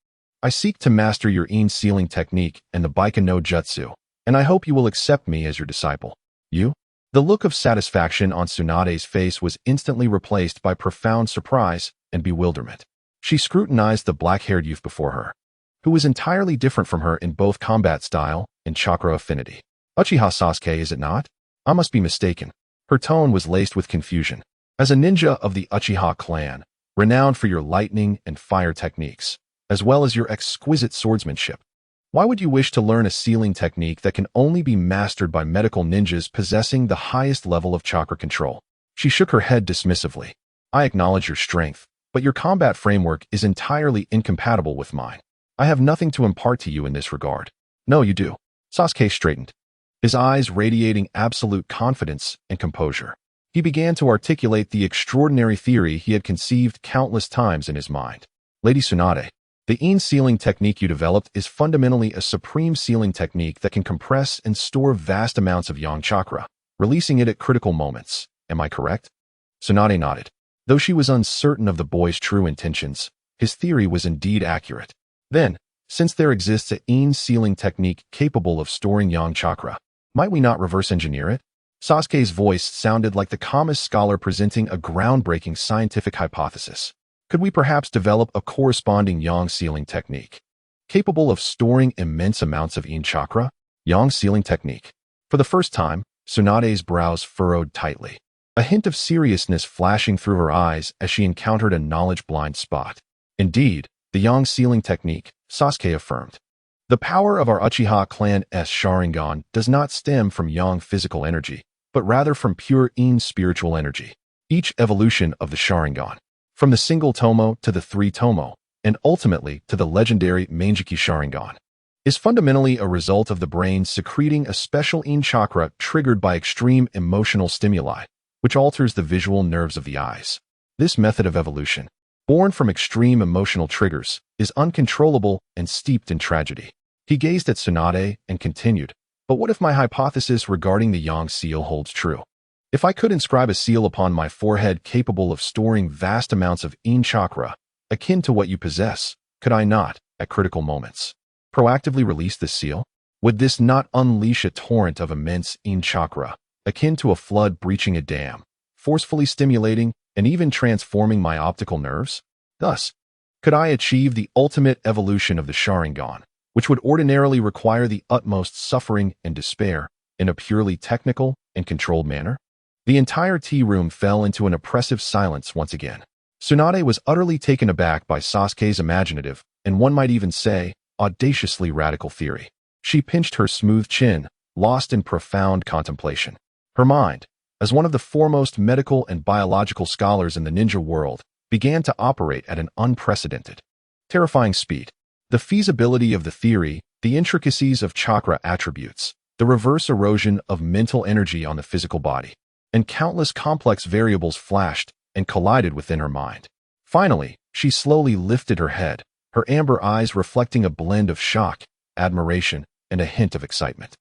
"I seek to master your sealing technique and the Baiken no Jutsu, and I hope you will accept me as your disciple." "You?" The look of satisfaction on Tsunade's face was instantly replaced by profound surprise and bewilderment. She scrutinized the black-haired youth before her, who was entirely different from her in both combat style and chakra affinity. "Uchiha Sasuke, is it not? I must be mistaken." Her tone was laced with confusion. "As a ninja of the Uchiha clan, renowned for your lightning and fire techniques, as well as your exquisite swordsmanship, why would you wish to learn a sealing technique that can only be mastered by medical ninjas possessing the highest level of chakra control?" She shook her head dismissively. "I acknowledge your strength, but your combat framework is entirely incompatible with mine. I have nothing to impart to you in this regard." "No, you do." Sasuke straightened, his eyes radiating absolute confidence and composure. He began to articulate the extraordinary theory he had conceived countless times in his mind. "Lady Tsunade, the sealing technique you developed is fundamentally a supreme sealing technique that can compress and store vast amounts of yang chakra, releasing it at critical moments. Am I correct?" Tsunade nodded. Though she was uncertain of the boy's true intentions, his theory was indeed accurate. "Then, since there exists a sealing technique capable of storing yang chakra, might we not reverse engineer it?" Sasuke's voice sounded like the calmest scholar presenting a groundbreaking scientific hypothesis. "Could we perhaps develop a corresponding yang sealing technique, capable of storing immense amounts of chakra?" "Yang sealing technique." For the first time, Tsunade's brows furrowed tightly, a hint of seriousness flashing through her eyes as she encountered a knowledge-blind spot. "Indeed, the yang sealing technique," Sasuke affirmed. "The power of our Uchiha clan's Sharingan does not stem from yang physical energy, but rather from pure spiritual energy. Each evolution of the Sharingan, from the single tomo to the three tomo, and ultimately to the legendary Manjiki Sharingan, is fundamentally a result of the brain secreting a special chakra triggered by extreme emotional stimuli, which alters the visual nerves of the eyes. This method of evolution, born from extreme emotional triggers, is uncontrollable and steeped in tragedy." He gazed at Tsunade and continued, "But what if my hypothesis regarding the yang seal holds true? If I could inscribe a seal upon my forehead capable of storing vast amounts of chakra, akin to what you possess, could I not, at critical moments, proactively release this seal? Would this not unleash a torrent of immense chakra, akin to a flood breaching a dam, forcefully stimulating and even transforming my optical nerves? Thus, could I achieve the ultimate evolution of the Sharingan, which would ordinarily require the utmost suffering and despair, in a purely technical and controlled manner?" The entire tea room fell into an oppressive silence once again. Tsunade was utterly taken aback by Sasuke's imaginative, and one might even say, audaciously radical theory. She pinched her smooth chin, lost in profound contemplation. Her mind, as one of the foremost medical and biological scholars in the ninja world, began to operate at an unprecedented, terrifying speed. The feasibility of the theory, the intricacies of chakra attributes, the reverse erosion of mental energy on the physical body, and countless complex variables flashed and collided within her mind. Finally, she slowly lifted her head, her amber eyes reflecting a blend of shock, admiration, and a hint of excitement.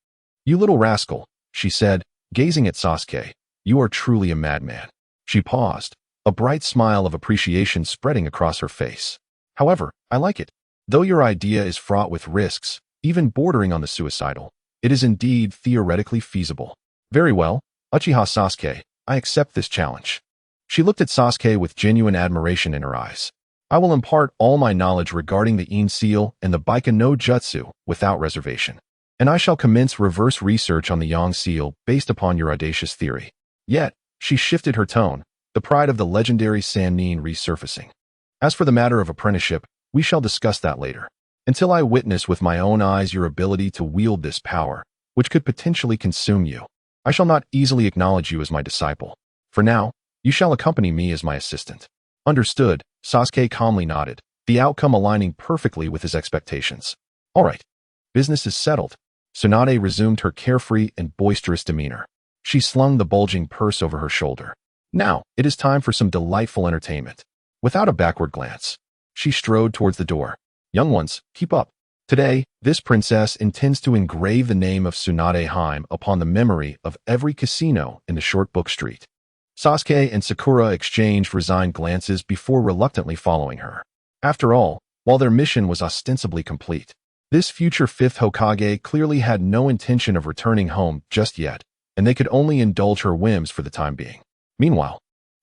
"You little rascal," she said, gazing at Sasuke, "you are truly a madman." She paused, a bright smile of appreciation spreading across her face. "However, I like it. Though your idea is fraught with risks, even bordering on the suicidal, it is indeed theoretically feasible." "Very well, Uchiha Sasuke, I accept this challenge." She looked at Sasuke with genuine admiration in her eyes. "I will impart all my knowledge regarding the seal and the Baiken no Jutsu without reservation, and I shall commence reverse research on the yang seal based upon your audacious theory." Yet, she shifted her tone, the pride of the legendary Sannin resurfacing. "As for the matter of apprenticeship, we shall discuss that later. Until I witness with my own eyes your ability to wield this power, which could potentially consume you, I shall not easily acknowledge you as my disciple. For now, you shall accompany me as my assistant." "Understood," Sasuke calmly nodded, the outcome aligning perfectly with his expectations. "All right. Business is settled." Tsunade resumed her carefree and boisterous demeanor. She slung the bulging purse over her shoulder. "Now, it is time for some delightful entertainment. Without a backward glance, she strode towards the door. Young ones, keep up. Today, this princess intends to engrave the name of Tsunade Heim upon the memory of every casino in the short book street. Sasuke and Sakura exchanged resigned glances before reluctantly following her. After all, while their mission was ostensibly complete, this future fifth Hokage clearly had no intention of returning home just yet, and they could only indulge her whims for the time being. Meanwhile,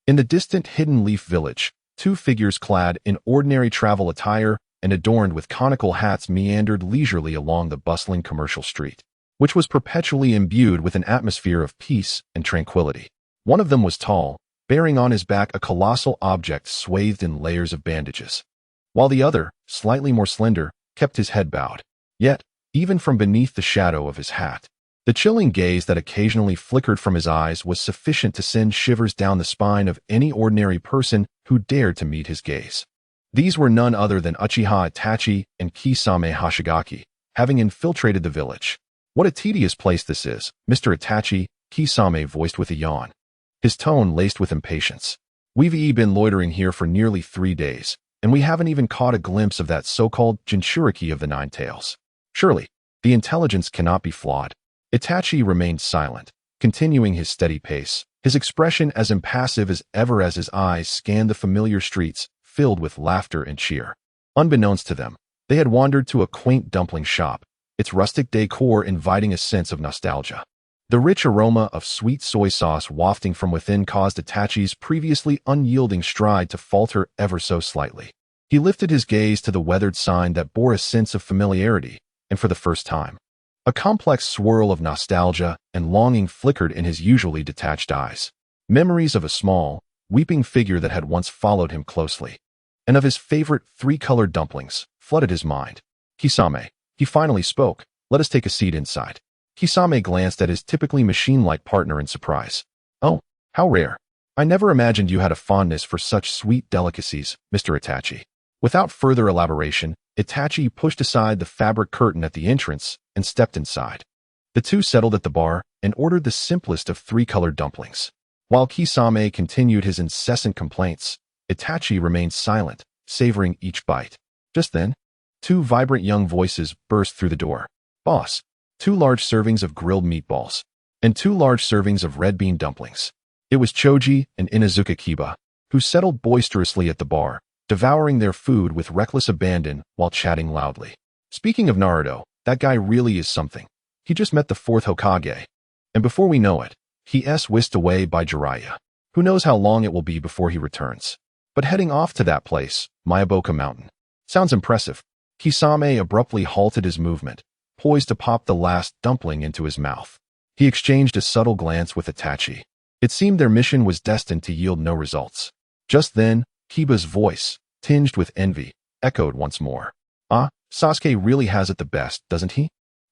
in the distant Hidden Leaf village, two figures clad in ordinary travel attire and adorned with conical hats meandered leisurely along the bustling commercial street, which was perpetually imbued with an atmosphere of peace and tranquility. One of them was tall, bearing on his back a colossal object swathed in layers of bandages, while the other, slightly more slender, kept his head bowed. Yet, even from beneath the shadow of his hat, the chilling gaze that occasionally flickered from his eyes was sufficient to send shivers down the spine of any ordinary person who dared to meet his gaze. These were none other than Uchiha Itachi and Kisame Hoshigaki, having infiltrated the village. What a tedious place this is, Mr. Itachi, Kisame voiced with a yawn, his tone laced with impatience. We've been loitering here for nearly 3 days, and we haven't even caught a glimpse of that so-called Jinchuriki of the Nine Tails. Surely, the intelligence cannot be flawed. Itachi remained silent, continuing his steady pace, his expression as impassive as ever as his eyes scanned the familiar streets filled with laughter and cheer. Unbeknownst to them, they had wandered to a quaint dumpling shop, its rustic decor inviting a sense of nostalgia. The rich aroma of sweet soy sauce wafting from within caused Itachi's previously unyielding stride to falter ever so slightly. He lifted his gaze to the weathered sign that bore a sense of familiarity, and for the first time, a complex swirl of nostalgia and longing flickered in his usually detached eyes. Memories of a small, weeping figure that had once followed him closely, and of his favorite 3-colored dumplings, flooded his mind. Kisame, he finally spoke, let us take a seat inside. Kisame glanced at his typically machine-like partner in surprise. Oh, how rare. I never imagined you had a fondness for such sweet delicacies, Mr. Itachi. Without further elaboration, Itachi pushed aside the fabric curtain at the entrance and stepped inside. The two settled at the bar and ordered the simplest of 3-colored dumplings. While Kisame continued his incessant complaints, Itachi remained silent, savoring each bite. Just then, 2 vibrant young voices burst through the door. Boss, 2 large servings of grilled meatballs, and 2 large servings of red bean dumplings. It was Choji and Inuzuka Kiba, who settled boisterously at the bar, devouring their food with reckless abandon while chatting loudly. Speaking of Naruto, that guy really is something. He just met the 4th Hokage, and before we know it, he's whisked away by Jiraiya. Who knows how long it will be before he returns. But heading off to that place, Mayaboka Mountain. Sounds impressive. Kisame abruptly halted his movement, poised to pop the last dumpling into his mouth. He exchanged a subtle glance with Itachi. It seemed their mission was destined to yield no results. Just then, Kiba's voice, tinged with envy, echoed once more. Ah, Sasuke really has it the best, doesn't he?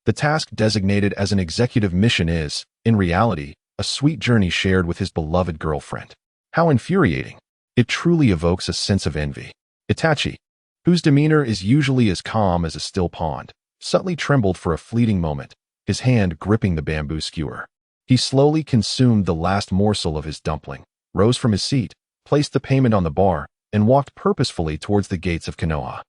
The task designated as an executive mission is, in reality, a sweet journey shared with his beloved girlfriend. How infuriating. It truly evokes a sense of envy. Itachi, whose demeanor is usually as calm as a still pond, subtly trembled for a fleeting moment, his hand gripping the bamboo skewer. He slowly consumed the last morsel of his dumpling, rose from his seat, placed the payment on the bar, and walked purposefully towards the gates of Konoha.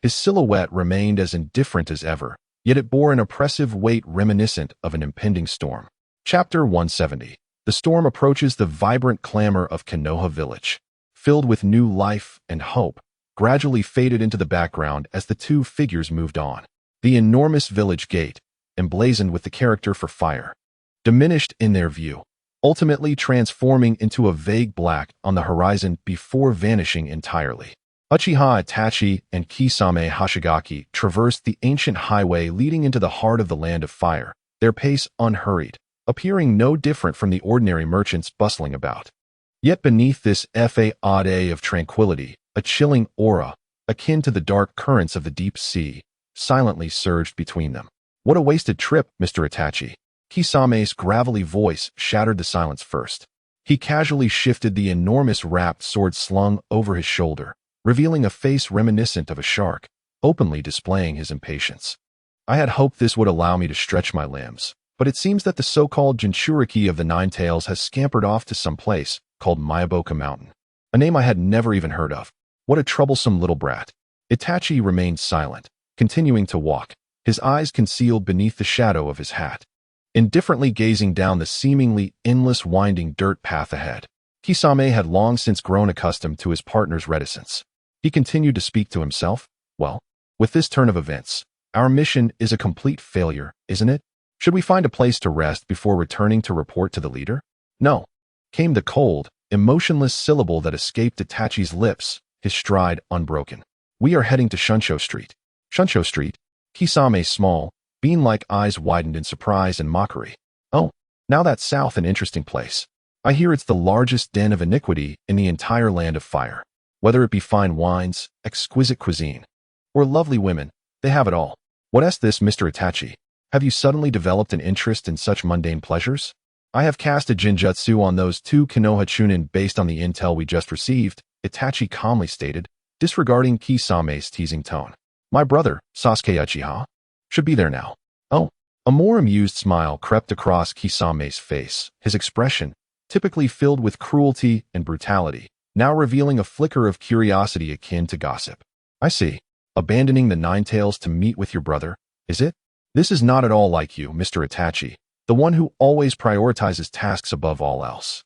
His silhouette remained as indifferent as ever, yet it bore an oppressive weight reminiscent of an impending storm. Chapter 170. The storm approaches. The vibrant clamor of Konoha village, filled with new life and hope, gradually faded into the background as the two figures moved on. The enormous village gate, emblazoned with the character for fire, diminished in their view, ultimately transforming into a vague black on the horizon before vanishing entirely. Uchiha Itachi and Kisame Hoshigaki traversed the ancient highway leading into the heart of the Land of Fire, their pace unhurried, appearing no different from the ordinary merchants bustling about. Yet beneath this facade of tranquility, a chilling aura, akin to the dark currents of the deep sea, silently surged between them. What a wasted trip, Mr. Itachi. Kisame's gravelly voice shattered the silence first. He casually shifted the enormous wrapped sword slung over his shoulder, revealing a face reminiscent of a shark, openly displaying his impatience. I had hoped this would allow me to stretch my limbs, but it seems that the so-called Jinchuriki of the Nine Tails has scampered off to some place called Mayaboka Mountain, a name I had never even heard of. What a troublesome little brat. Itachi remained silent, continuing to walk, his eyes concealed beneath the shadow of his hat, indifferently gazing down the seemingly endless winding dirt path ahead. Kisame had long since grown accustomed to his partner's reticence. He continued to speak to himself. Well, with this turn of events, our mission is a complete failure, isn't it? Should we find a place to rest before returning to report to the leader? No, came the cold, emotionless syllable that escaped Itachi's lips, his stride unbroken. We are heading to Shunsho Street. Shunsho Street? Kisame's small, bean-like eyes widened in surprise and mockery. Oh, now that's south an interesting place. I hear it's the largest den of iniquity in the entire land of fire. Whether it be fine wines, exquisite cuisine, or lovely women, they have it all. What's this, Mr. Itachi? Have you suddenly developed an interest in such mundane pleasures? I have cast a jinjutsu on those two Konoha chunin based on the intel we just received, Itachi calmly stated, disregarding Kisame's teasing tone. My brother, Sasuke Uchiha, should be there now. Oh, a more amused smile crept across Kisame's face, his expression, typically filled with cruelty and brutality, now revealing a flicker of curiosity akin to gossip. I see. Abandoning the Nine Tails to meet with your brother, is it? This is not at all like you, Mr. Itachi, the one who always prioritizes tasks above all else.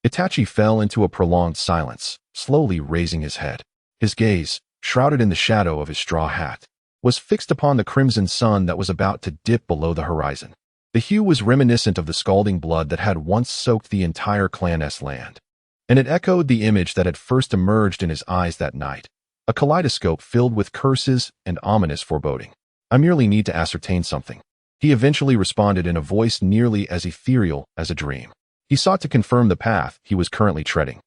Itachi fell into a prolonged silence, slowly raising his head. His gaze, shrouded in the shadow of his straw hat, was fixed upon the crimson sun that was about to dip below the horizon. The hue was reminiscent of the scalding blood that had once soaked the entire clan's land, and it echoed the image that had first emerged in his eyes that night, a kaleidoscope filled with curses and ominous foreboding. I merely need to ascertain something, he eventually responded in a voice nearly as ethereal as a dream. He sought to confirm the path he was currently treading,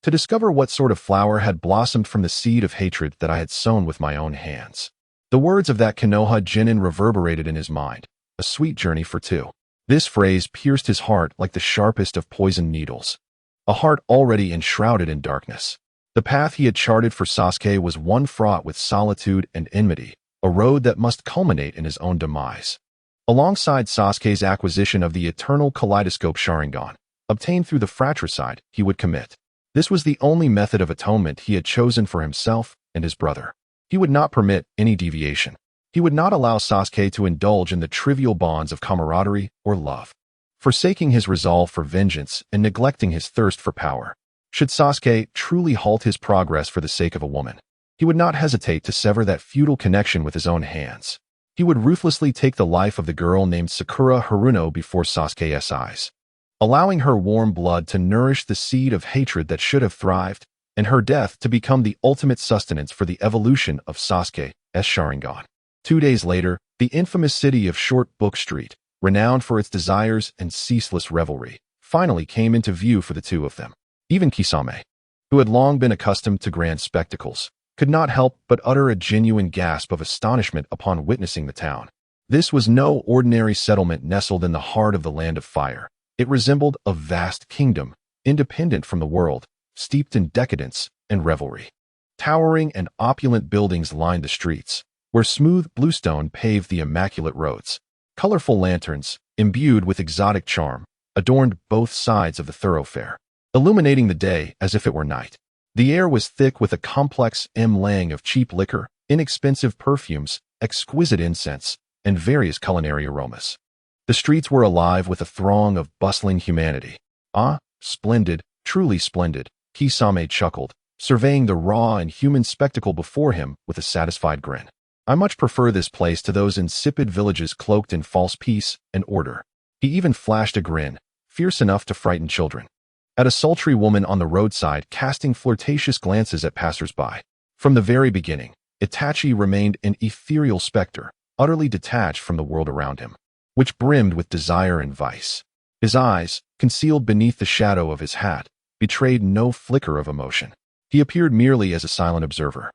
to discover what sort of flower had blossomed from the seed of hatred that I had sown with my own hands. The words of that Konoha genin reverberated in his mind, a sweet journey for two. This phrase pierced his heart like the sharpest of poisoned needles, a heart already enshrouded in darkness. The path he had charted for Sasuke was one fraught with solitude and enmity, a road that must culminate in his own demise. Alongside Sasuke's acquisition of the eternal kaleidoscope Sharingan, obtained through the fratricide he would commit. This was the only method of atonement he had chosen for himself and his brother. He would not permit any deviation. He would not allow Sasuke to indulge in the trivial bonds of camaraderie or love. Forsaking his resolve for vengeance and neglecting his thirst for power, should Sasuke truly halt his progress for the sake of a woman, he would not hesitate to sever that feudal connection with his own hands. He would ruthlessly take the life of the girl named Sakura Haruno before Sasuke's eyes, allowing her warm blood to nourish the seed of hatred that should have thrived, and her death to become the ultimate sustenance for the evolution of Sasuke's Sharingan. 2 days later, the infamous city of Short Book Street, renowned for its desires and ceaseless revelry, finally came into view for the two of them. Even Kisame, who had long been accustomed to grand spectacles, could not help but utter a genuine gasp of astonishment upon witnessing the town. This was no ordinary settlement nestled in the heart of the land of fire. It resembled a vast kingdom, independent from the world, steeped in decadence and revelry. Towering and opulent buildings lined the streets, where smooth bluestone paved the immaculate roads. Colorful lanterns, imbued with exotic charm, adorned both sides of the thoroughfare, illuminating the day as if it were night. The air was thick with a complex melange of cheap liquor, inexpensive perfumes, exquisite incense, and various culinary aromas. The streets were alive with a throng of bustling humanity. Ah, splendid, truly splendid, Kisame chuckled, surveying the raw and human spectacle before him with a satisfied grin. I much prefer this place to those insipid villages cloaked in false peace and order. He even flashed a grin, fierce enough to frighten children, at a sultry woman on the roadside casting flirtatious glances at passers-by. From the very beginning, Itachi remained an ethereal specter, utterly detached from the world around him, which brimmed with desire and vice. His eyes, concealed beneath the shadow of his hat, betrayed no flicker of emotion. He appeared merely as a silent observer,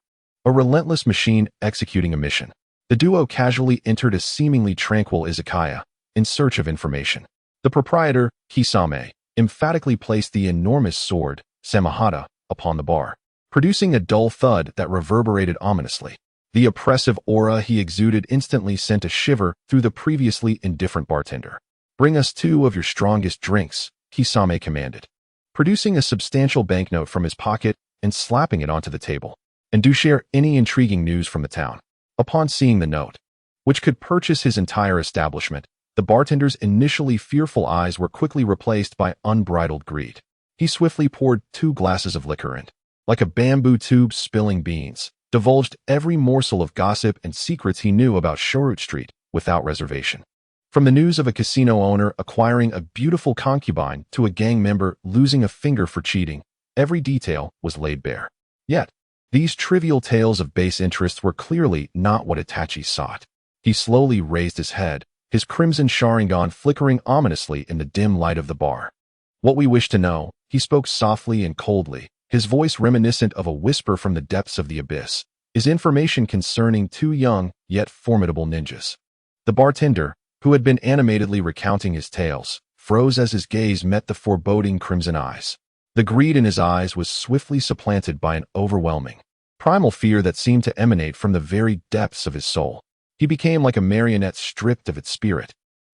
a relentless machine executing a mission. The duo casually entered a seemingly tranquil izakaya, in search of information. The proprietor, Kisame, emphatically placed the enormous sword, Samahata, upon the bar, producing a dull thud that reverberated ominously. The oppressive aura he exuded instantly sent a shiver through the previously indifferent bartender. Bring us 2 of your strongest drinks, Kisame commanded, producing a substantial banknote from his pocket and slapping it onto the table. and do share any intriguing news from the town. Upon seeing the note, which could purchase his entire establishment, the bartender's initially fearful eyes were quickly replaced by unbridled greed. He swiftly poured 2 glasses of liquor and, like a bamboo tube spilling beans, divulged every morsel of gossip and secrets he knew about Shorut Street without reservation. From the news of a casino owner acquiring a beautiful concubine to a gang member losing a finger for cheating, every detail was laid bare. Yet, these trivial tales of base interests were clearly not what Itachi sought. He slowly raised his head, his crimson Sharingan flickering ominously in the dim light of the bar. "What we wish to know," he spoke softly and coldly, his voice reminiscent of a whisper from the depths of the abyss, "is information concerning 2 young, yet formidable ninjas." The bartender, who had been animatedly recounting his tales, froze as his gaze met the foreboding crimson eyes. The greed in his eyes was swiftly supplanted by an overwhelming, primal fear that seemed to emanate from the very depths of his soul. He became like a marionette stripped of its spirit,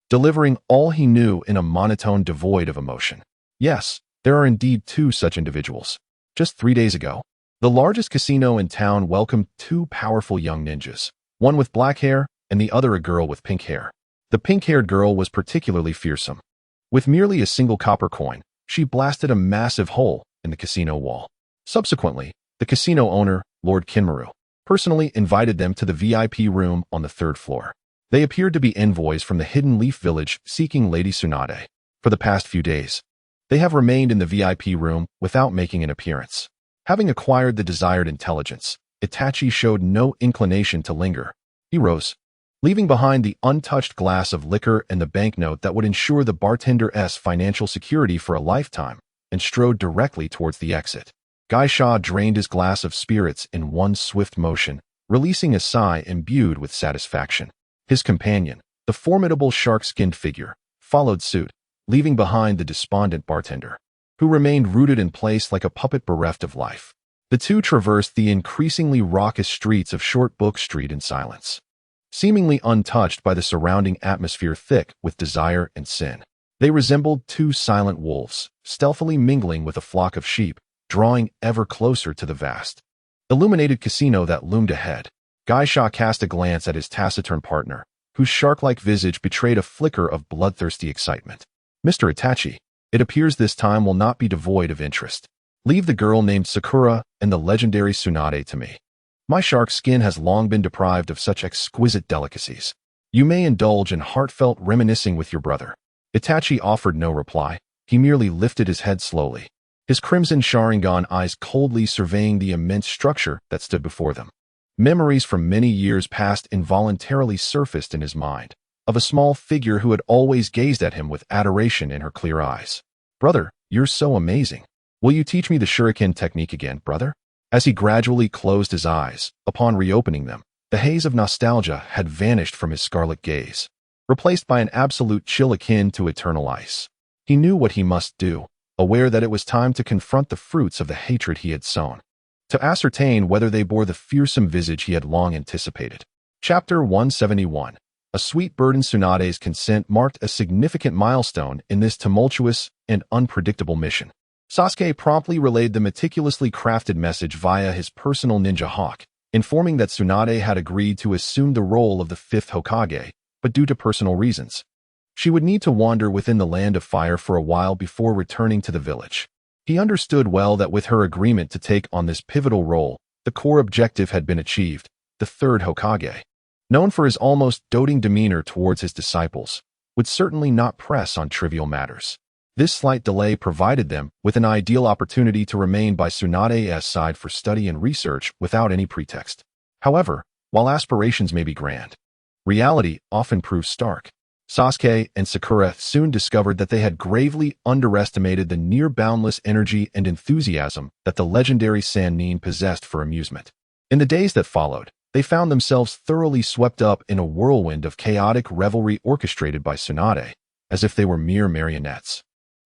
delivering all he knew in a monotone devoid of emotion. Yes, there are indeed 2 such individuals. Just 3 days ago, the largest casino in town welcomed 2 powerful young ninjas, one with black hair and the other a girl with pink hair. The pink-haired girl was particularly fearsome. With merely a single copper coin, she blasted a massive hole in the casino wall. Subsequently, the casino owner, Lord Kinmaru, personally invited them to the VIP room on the 3rd floor. They appeared to be envoys from the Hidden Leaf Village seeking Lady Tsunade. For the past few days, they have remained in the VIP room without making an appearance. Having acquired the desired intelligence, Itachi showed no inclination to linger. He rose, leaving behind the untouched glass of liquor and the banknote that would ensure the bartender's financial security for a lifetime, and strode directly towards the exit. Gaisha drained his glass of spirits in one swift motion, releasing a sigh imbued with satisfaction. His companion, the formidable shark-skinned figure, followed suit, leaving behind the despondent bartender, who remained rooted in place like a puppet bereft of life. The 2 traversed the increasingly raucous streets of Short Book Street in silence, seemingly untouched by the surrounding atmosphere thick with desire and sin. They resembled 2 silent wolves, stealthily mingling with a flock of sheep, drawing ever closer to the vast, illuminated casino that loomed ahead. Gaisha cast a glance at his taciturn partner, whose shark-like visage betrayed a flicker of bloodthirsty excitement. "Mr. Itachi, it appears this time will not be devoid of interest. Leave the girl named Sakura and the legendary Tsunade to me. My shark skin has long been deprived of such exquisite delicacies. You may indulge in heartfelt reminiscing with your brother." Itachi offered no reply. He merely lifted his head slowly, his crimson Sharingan eyes coldly surveying the immense structure that stood before them. Memories from many years past involuntarily surfaced in his mind, of a small figure who had always gazed at him with adoration in her clear eyes. "Brother, you're so amazing. Will you teach me the shuriken technique again, brother?" As he gradually closed his eyes, upon reopening them, the haze of nostalgia had vanished from his scarlet gaze, replaced by an absolute chill akin to eternal ice. He knew what he must do, aware that it was time to confront the fruits of the hatred he had sown, to ascertain whether they bore the fearsome visage he had long anticipated. Chapter 171. A sweet bird in Tsunade's consent marked a significant milestone in this tumultuous and unpredictable mission. Sasuke promptly relayed the meticulously crafted message via his personal ninja hawk, informing that Tsunade had agreed to assume the role of the 5th Hokage, but due to personal reasons, she would need to wander within the Land of Fire for a while before returning to the village. He understood well that with her agreement to take on this pivotal role, the core objective had been achieved. The 3rd Hokage, known for his almost doting demeanor towards his disciples, would certainly not press on trivial matters. This slight delay provided them with an ideal opportunity to remain by Tsunade's side for study and research without any pretext. However, while aspirations may be grand, reality often proves stark. Sasuke and Sakura soon discovered that they had gravely underestimated the near-boundless energy and enthusiasm that the legendary Sannin possessed for amusement. In the days that followed, they found themselves thoroughly swept up in a whirlwind of chaotic revelry orchestrated by Tsunade, as if they were mere marionettes,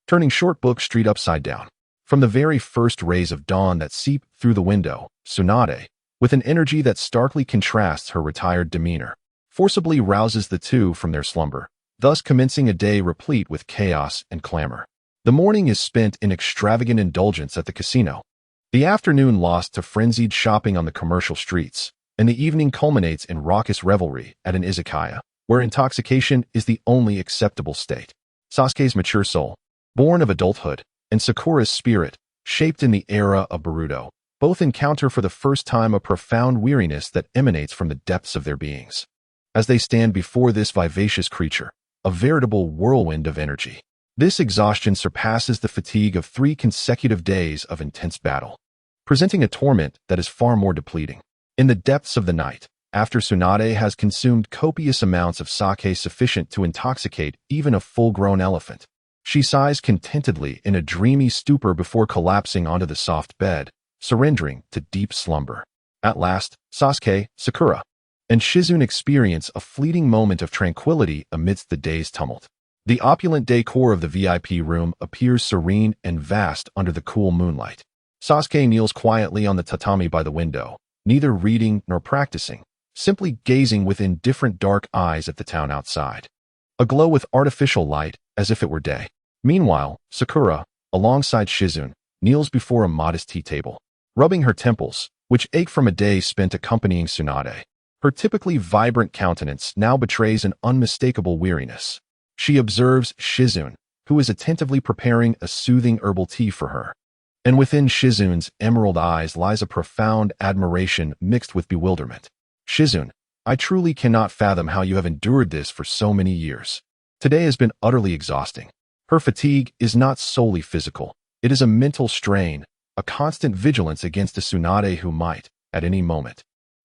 turning Short Book Street upside down. From the very first rays of dawn that seep through the window, Tsunade, with an energy that starkly contrasts her retired demeanor, forcibly rouses the 2 from their slumber, thus commencing a day replete with chaos and clamor. The morning is spent in extravagant indulgence at the casino. The afternoon lost to frenzied shopping on the commercial streets, and the evening culminates in raucous revelry at an izakaya, where intoxication is the only acceptable state. Sasuke's mature soul, born of adulthood, and Sakura's spirit, shaped in the era of Boruto, both encounter for the first time a profound weariness that emanates from the depths of their beings. As they stand before this vivacious creature, a veritable whirlwind of energy. This exhaustion surpasses the fatigue of 3 consecutive days of intense battle, presenting a torment that is far more depleting. In the depths of the night, after Tsunade has consumed copious amounts of sake sufficient to intoxicate even a full-grown elephant, she sighs contentedly in a dreamy stupor before collapsing onto the soft bed, surrendering to deep slumber. At last, Sasuke, Sakura, and Shizune experience a fleeting moment of tranquility amidst the day's tumult. The opulent decor of the VIP room appears serene and vast under the cool moonlight. Sasuke kneels quietly on the tatami by the window, neither reading nor practicing, simply gazing with indifferent dark eyes at the town outside, aglow with artificial light as if it were day. Meanwhile, Sakura, alongside Shizune, kneels before a modest tea table, rubbing her temples, which ache from a day spent accompanying Tsunade. Her typically vibrant countenance now betrays an unmistakable weariness. She observes Shizune, who is attentively preparing a soothing herbal tea for her. And within Shizune's emerald eyes lies a profound admiration mixed with bewilderment. Shizune, I truly cannot fathom how you have endured this for so many years. Today has been utterly exhausting. Her fatigue is not solely physical. It is a mental strain, a constant vigilance against a Tsunade who might, at any moment,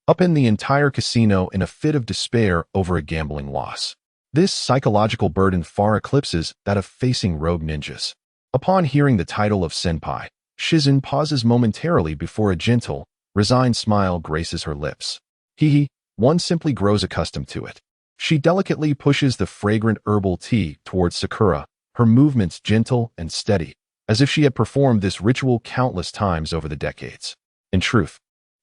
upend the entire casino in a fit of despair over a gambling loss. This psychological burden far eclipses that of facing rogue ninjas. Upon hearing the title of senpai, Shizune pauses momentarily before a gentle, resigned smile graces her lips. One simply grows accustomed to it. She delicately pushes the fragrant herbal tea towards Sakura, her movements gentle and steady, as if she had performed this ritual countless times over the decades. In truth,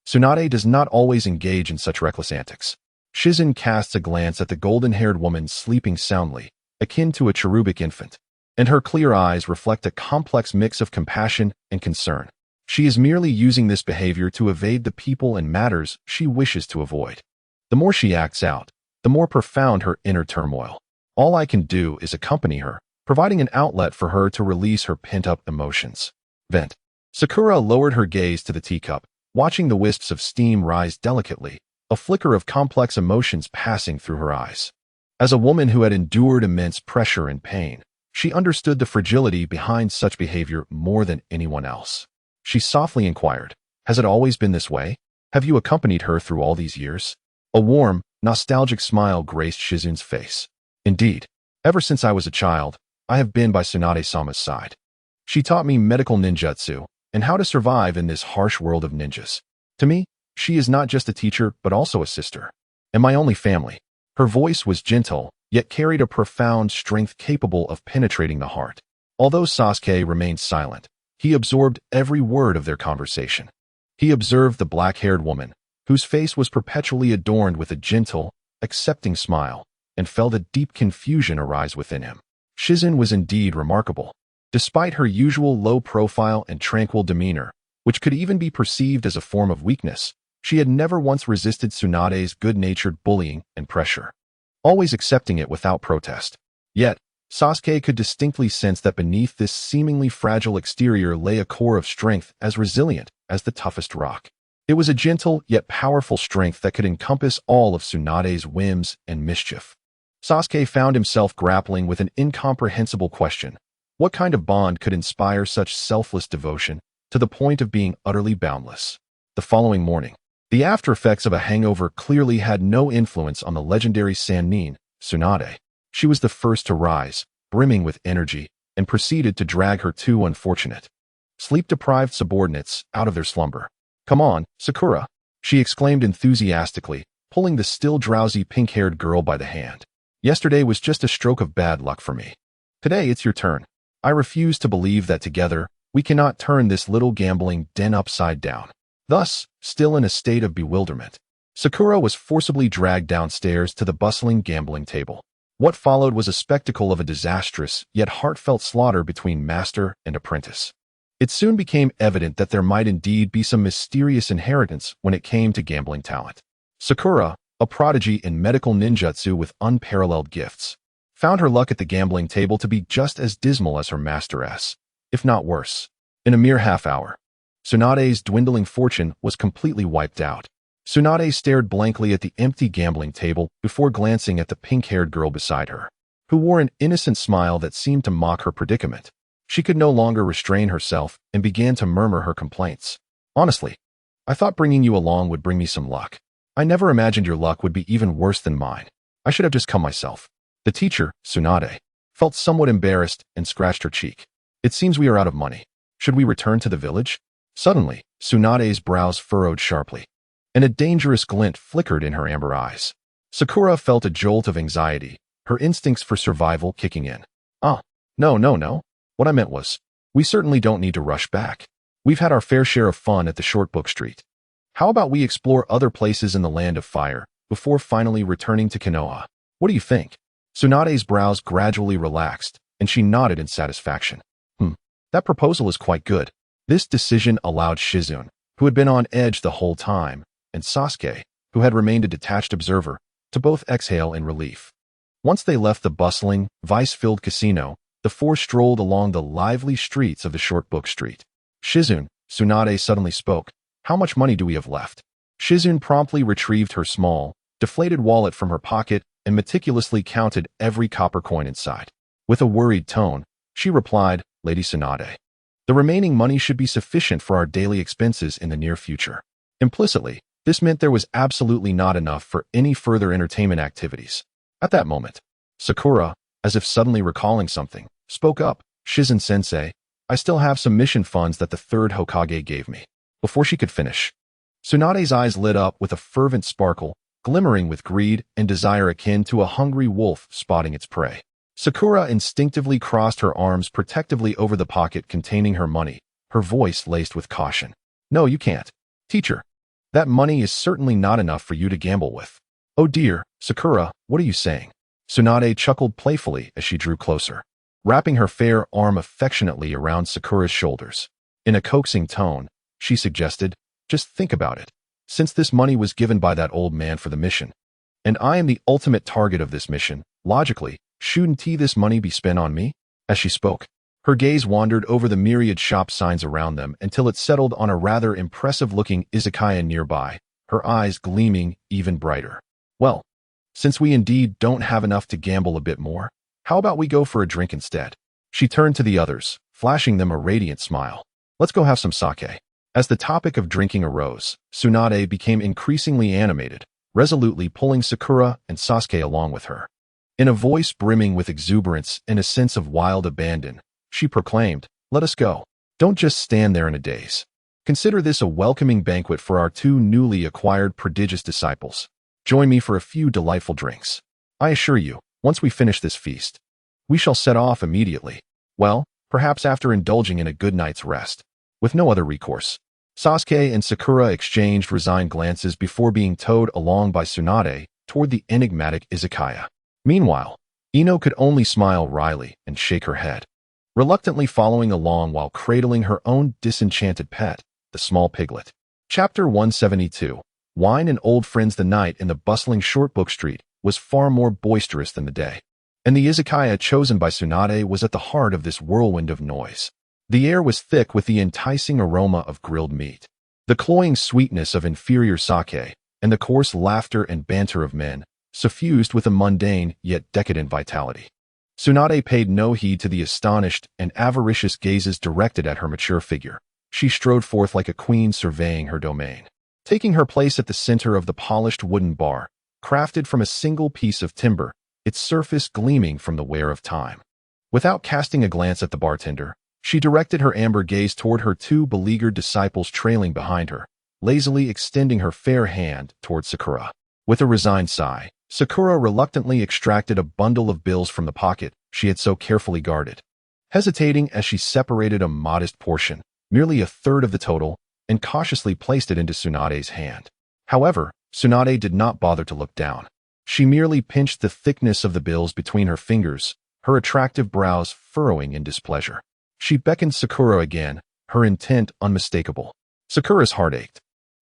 Tsunade does not always engage in such reckless antics. Shizune casts a glance at the golden-haired woman sleeping soundly, akin to a cherubic infant, and her clear eyes reflect a complex mix of compassion and concern. She is merely using this behavior to evade the people and matters she wishes to avoid. The more she acts out, the more profound her inner turmoil. All I can do is accompany her, providing an outlet for her to release her pent-up emotions. Vent. Sakura lowered her gaze to the teacup, watching the wisps of steam rise delicately, a flicker of complex emotions passing through her eyes. As a woman who had endured immense pressure and pain, she understood the fragility behind such behavior more than anyone else. She softly inquired, "Has it always been this way? Have you accompanied her through all these years?" A warm, nostalgic smile graced Shizune's face. "Indeed, ever since I was a child, I have been by Tsunade-sama's side. She taught me medical ninjutsu and how to survive in this harsh world of ninjas. To me, she is not just a teacher but also a sister, and my only family." Her voice was gentle, yet carried a profound strength capable of penetrating the heart. Although Sasuke remained silent, he absorbed every word of their conversation. He observed the black-haired woman, whose face was perpetually adorned with a gentle, accepting smile, and felt a deep confusion arise within him. Shizune was indeed remarkable. Despite her usual low profile and tranquil demeanor, which could even be perceived as a form of weakness, she had never once resisted Tsunade's good-natured bullying and pressure, always accepting it without protest. Yet, Sasuke could distinctly sense that beneath this seemingly fragile exterior lay a core of strength as resilient as the toughest rock. It was a gentle yet powerful strength that could encompass all of Tsunade's whims and mischief. Sasuke found himself grappling with an incomprehensible question. What kind of bond could inspire such selfless devotion to the point of being utterly boundless? The following morning, the after-effects of a hangover clearly had no influence on the legendary Sannin, Tsunade. She was the first to rise, brimming with energy, and proceeded to drag her 2 unfortunate, sleep-deprived subordinates out of their slumber. "Come on, Sakura," she exclaimed enthusiastically, pulling the still drowsy pink-haired girl by the hand. "Yesterday was just a stroke of bad luck for me. Today it's your turn. I refuse to believe that together we cannot turn this little gambling den upside down." Thus, still in a state of bewilderment, Sakura was forcibly dragged downstairs to the bustling gambling table. What followed was a spectacle of a disastrous yet heartfelt slaughter between master and apprentice. It soon became evident that there might indeed be some mysterious inheritance when it came to gambling talent. Sakura, a prodigy in medical ninjutsu with unparalleled gifts, found her luck at the gambling table to be just as dismal as her masteress, if not worse. In a mere half hour, Tsunade's dwindling fortune was completely wiped out. Tsunade stared blankly at the empty gambling table before glancing at the pink-haired girl beside her, who wore an innocent smile that seemed to mock her predicament. She could no longer restrain herself and began to murmur her complaints. Honestly, I thought bringing you along would bring me some luck. I never imagined your luck would be even worse than mine. I should have just come myself. The teacher, Tsunade, felt somewhat embarrassed and scratched her cheek. It seems we are out of money. Should we return to the village? Suddenly, Tsunade's brows furrowed sharply, and a dangerous glint flickered in her amber eyes. Sakura felt a jolt of anxiety, her instincts for survival kicking in. No. What I meant was, we certainly don't need to rush back. We've had our fair share of fun at the short book street. How about we explore other places in the Land of Fire before finally returning to Konoha? What do you think? Tsunade's brows gradually relaxed, and she nodded in satisfaction. That proposal is quite good. This decision allowed Shizune, who had been on edge the whole time, and Sasuke, who had remained a detached observer, to both exhale in relief. Once they left the bustling, vice-filled casino, the four strolled along the lively streets of the short book street. Shizune, Tsunade suddenly spoke. How much money do we have left? Shizune promptly retrieved her small, deflated wallet from her pocket and meticulously counted every copper coin inside. With a worried tone, she replied, Lady Tsunade, the remaining money should be sufficient for our daily expenses in the near future. Implicitly, this meant there was absolutely not enough for any further entertainment activities. At that moment, Sakura, as if suddenly recalling something, spoke up. Shizune-sensei, I still have some mission funds that the third Hokage gave me. Before she could finish, Tsunade's eyes lit up with a fervent sparkle, glimmering with greed and desire akin to a hungry wolf spotting its prey. Sakura instinctively crossed her arms protectively over the pocket containing her money, her voice laced with caution. No, you can't. Teacher, that money is certainly not enough for you to gamble with. Oh dear, Sakura, what are you saying? Tsunade chuckled playfully as she drew closer, wrapping her fair arm affectionately around Sakura's shoulders. In a coaxing tone, she suggested, just think about it. Since this money was given by that old man for the mission, and I am the ultimate target of this mission, logically, shouldn't this money be spent on me? As she spoke, her gaze wandered over the myriad shop signs around them until it settled on a rather impressive-looking izakaya nearby, her eyes gleaming even brighter. Well, since we indeed don't have enough to gamble a bit more, how about we go for a drink instead? She turned to the others, flashing them a radiant smile. Let's go have some sake. As the topic of drinking arose, Tsunade became increasingly animated, resolutely pulling Sakura and Sasuke along with her. In a voice brimming with exuberance and a sense of wild abandon, she proclaimed, let us go. Don't just stand there in a daze. Consider this a welcoming banquet for our two newly acquired prodigious disciples. Join me for a few delightful drinks. I assure you, once we finish this feast, we shall set off immediately. Well, perhaps after indulging in a good night's rest. With no other recourse, Sasuke and Sakura exchanged resigned glances before being towed along by Tsunade toward the enigmatic izakaya. Meanwhile, Ino could only smile wryly and shake her head, reluctantly following along while cradling her own disenchanted pet, the small piglet. Chapter 172. Wine and old friends. The night in the bustling short book street was far more boisterous than the day, and the izakaya chosen by Tsunade was at the heart of this whirlwind of noise. The air was thick with the enticing aroma of grilled meat, the cloying sweetness of inferior sake, and the coarse laughter and banter of men, suffused with a mundane yet decadent vitality. Tsunade paid no heed to the astonished and avaricious gazes directed at her mature figure. She strode forth like a queen surveying her domain. Taking her place at the center of the polished wooden bar, crafted from a single piece of timber, its surface gleaming from the wear of time. Without casting a glance at the bartender, she directed her amber gaze toward her two beleaguered disciples trailing behind her, lazily extending her fair hand toward Sakura. With a resigned sigh, Sakura reluctantly extracted a bundle of bills from the pocket she had so carefully guarded, hesitating as she separated a modest portion, merely a third of the total, and cautiously placed it into Tsunade's hand. However, Tsunade did not bother to look down. She merely pinched the thickness of the bills between her fingers, her attractive brows furrowing in displeasure. She beckoned Sakura again, her intent unmistakable. Sakura's heart ached.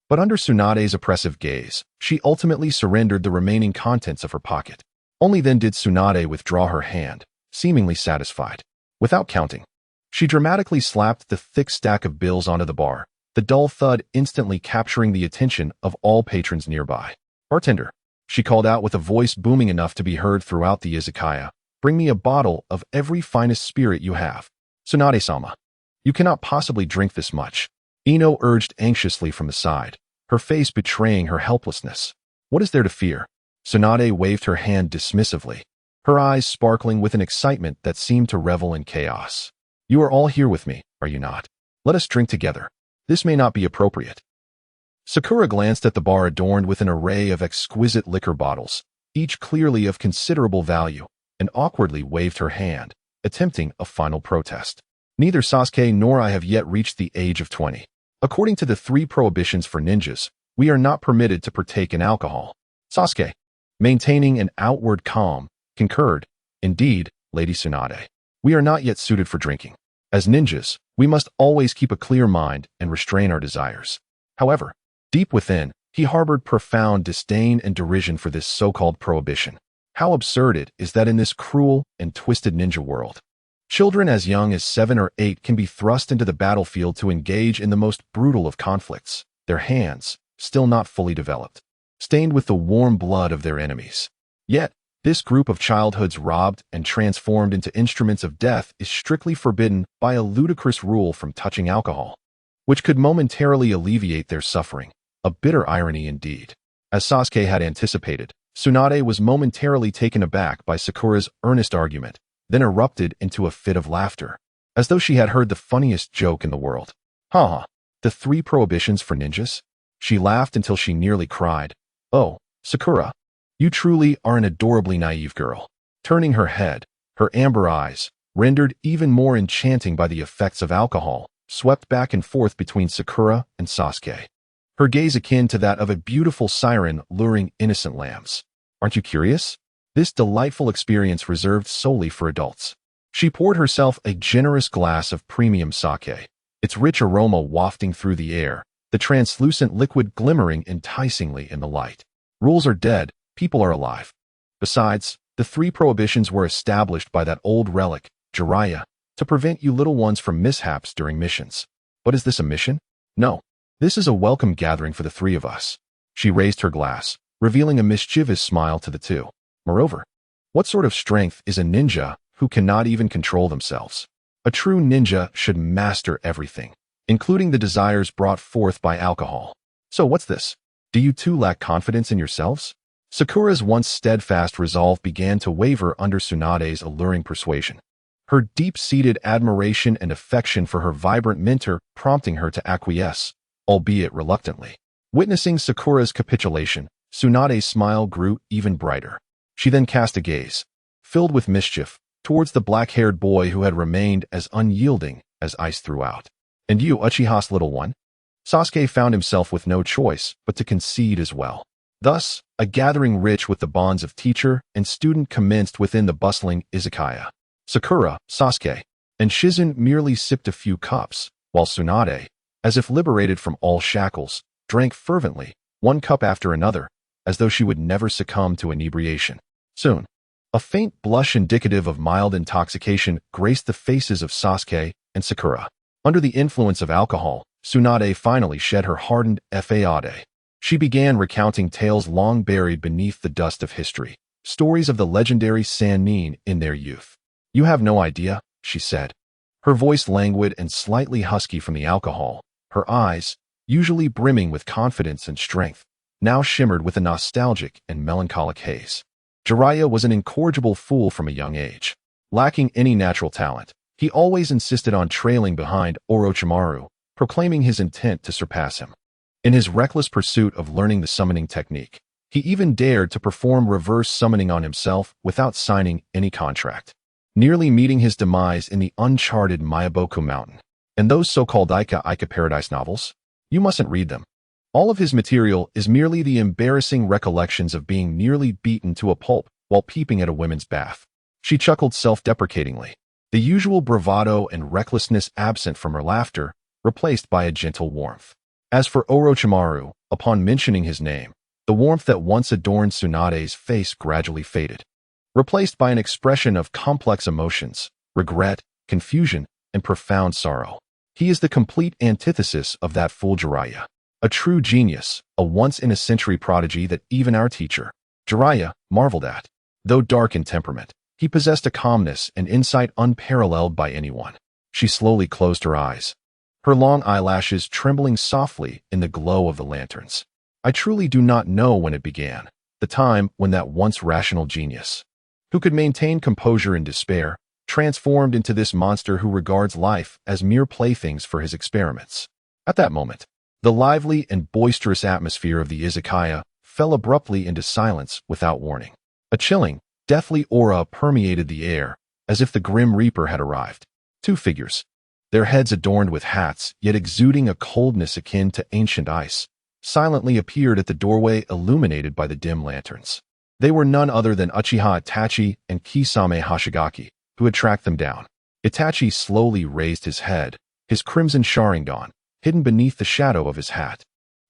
But under Tsunade's oppressive gaze, she ultimately surrendered the remaining contents of her pocket. Only then did Tsunade withdraw her hand, seemingly satisfied. Without counting, she dramatically slapped the thick stack of bills onto the bar, the dull thud instantly capturing the attention of all patrons nearby. "Bartender," she called out with a voice booming enough to be heard throughout the izakaya, "bring me a bottle of every finest spirit you have." "Tsunade-sama, you cannot possibly drink this much," Ino urged anxiously from the side, her face betraying her helplessness. "What is there to fear?" Tsunade waved her hand dismissively, her eyes sparkling with an excitement that seemed to revel in chaos. "You are all here with me, are you not? Let us drink together. This may not be appropriate." Sakura glanced at the bar adorned with an array of exquisite liquor bottles, each clearly of considerable value, and awkwardly waved her hand, attempting a final protest. "Neither Sasuke nor I have yet reached the age of 20. According to the 3 prohibitions for ninjas, we are not permitted to partake in alcohol." Sasuke, maintaining an outward calm, concurred, "Indeed, Lady Tsunade, we are not yet suited for drinking. As ninjas, we must always keep a clear mind and restrain our desires." However, deep within, he harbored profound disdain and derision for this so-called prohibition. How absurd it is that in this cruel and twisted ninja world, children as young as 7 or 8 can be thrust into the battlefield to engage in the most brutal of conflicts, their hands, still not fully developed, stained with the warm blood of their enemies. Yet, this group of childhoods robbed and transformed into instruments of death is strictly forbidden by a ludicrous rule from touching alcohol, which could momentarily alleviate their suffering. A bitter irony indeed. As Sasuke had anticipated, Tsunade was momentarily taken aback by Sakura's earnest argument, then erupted into a fit of laughter, as though she had heard the funniest joke in the world. "Ha! The 3 prohibitions for ninjas?" She laughed until she nearly cried. "Oh, Sakura, you truly are an adorably naive girl." Turning her head, her amber eyes, rendered even more enchanting by the effects of alcohol, swept back and forth between Sakura and Sasuke, her gaze akin to that of a beautiful siren luring innocent lambs. "Aren't you curious? This delightful experience reserved solely for adults." She poured herself a generous glass of premium sake, its rich aroma wafting through the air, the translucent liquid glimmering enticingly in the light. "Rules are dead, people are alive. Besides, the 3 prohibitions were established by that old relic, Jiraiya, to prevent you little ones from mishaps during missions. But is this a mission? No. This is a welcome gathering for the 3 of us." She raised her glass, revealing a mischievous smile to the 2. "Moreover, what sort of strength is a ninja who cannot even control themselves? A true ninja should master everything, including the desires brought forth by alcohol. So what's this? Do you 2 lack confidence in yourselves?" Sakura's once steadfast resolve began to waver under Tsunade's alluring persuasion, her deep-seated admiration and affection for her vibrant mentor prompting her to acquiesce, albeit reluctantly. Witnessing Sakura's capitulation, Tsunade's smile grew even brighter. She then cast a gaze, filled with mischief, towards the black-haired boy who had remained as unyielding as ice throughout. "And you, Uchiha's little one?" Sasuke found himself with no choice but to concede as well. Thus, a gathering rich with the bonds of teacher and student commenced within the bustling izakaya. Sakura, Sasuke, and Shizen merely sipped a few cups, while Tsunade, as if liberated from all shackles, drank fervently, 1 cup after another, as though she would never succumb to inebriation. Soon, a faint blush indicative of mild intoxication graced the faces of Sasuke and Sakura. Under the influence of alcohol, Tsunade finally shed her hardened fade. She began recounting tales long buried beneath the dust of history, stories of the legendary Sannin in their youth. "You have no idea," she said, her voice languid and slightly husky from the alcohol. Her eyes, usually brimming with confidence and strength, now shimmered with a nostalgic and melancholic haze. Jiraiya was an incorrigible fool from a young age. Lacking any natural talent, he always insisted on trailing behind Orochimaru, proclaiming his intent to surpass him. In his reckless pursuit of learning the summoning technique, he even dared to perform reverse summoning on himself without signing any contract, nearly meeting his demise in the uncharted Mayaboku Mountain. And those so-called Ica Paradise novels? You mustn't read them. All of his material is merely the embarrassing recollections of being nearly beaten to a pulp while peeping at a women's bath. She chuckled self-deprecatingly, the usual bravado and recklessness absent from her laughter, replaced by a gentle warmth. As for Orochimaru, upon mentioning his name, the warmth that once adorned Tsunade's face gradually faded, replaced by an expression of complex emotions, regret, confusion, and profound sorrow. He is the complete antithesis of that fool Jiraiya. A true genius, a once-in-a-century prodigy that even our teacher, Jiraiya, marveled at. Though dark in temperament, he possessed a calmness and insight unparalleled by anyone. She slowly closed her eyes, her long eyelashes trembling softly in the glow of the lanterns. I truly do not know when it began, the time when that once rational genius, who could maintain composure in despair, transformed into this monster who regards life as mere playthings for his experiments. At that moment, the lively and boisterous atmosphere of the izakaya fell abruptly into silence without warning. A chilling, deathly aura permeated the air, as if the Grim Reaper had arrived. Two figures, their heads adorned with hats, yet exuding a coldness akin to ancient ice, silently appeared at the doorway illuminated by the dim lanterns. They were none other than Uchiha Itachi and Kisame Hoshigaki, who had tracked them down. Itachi slowly raised his head, his crimson Sharingan hidden beneath the shadow of his hat,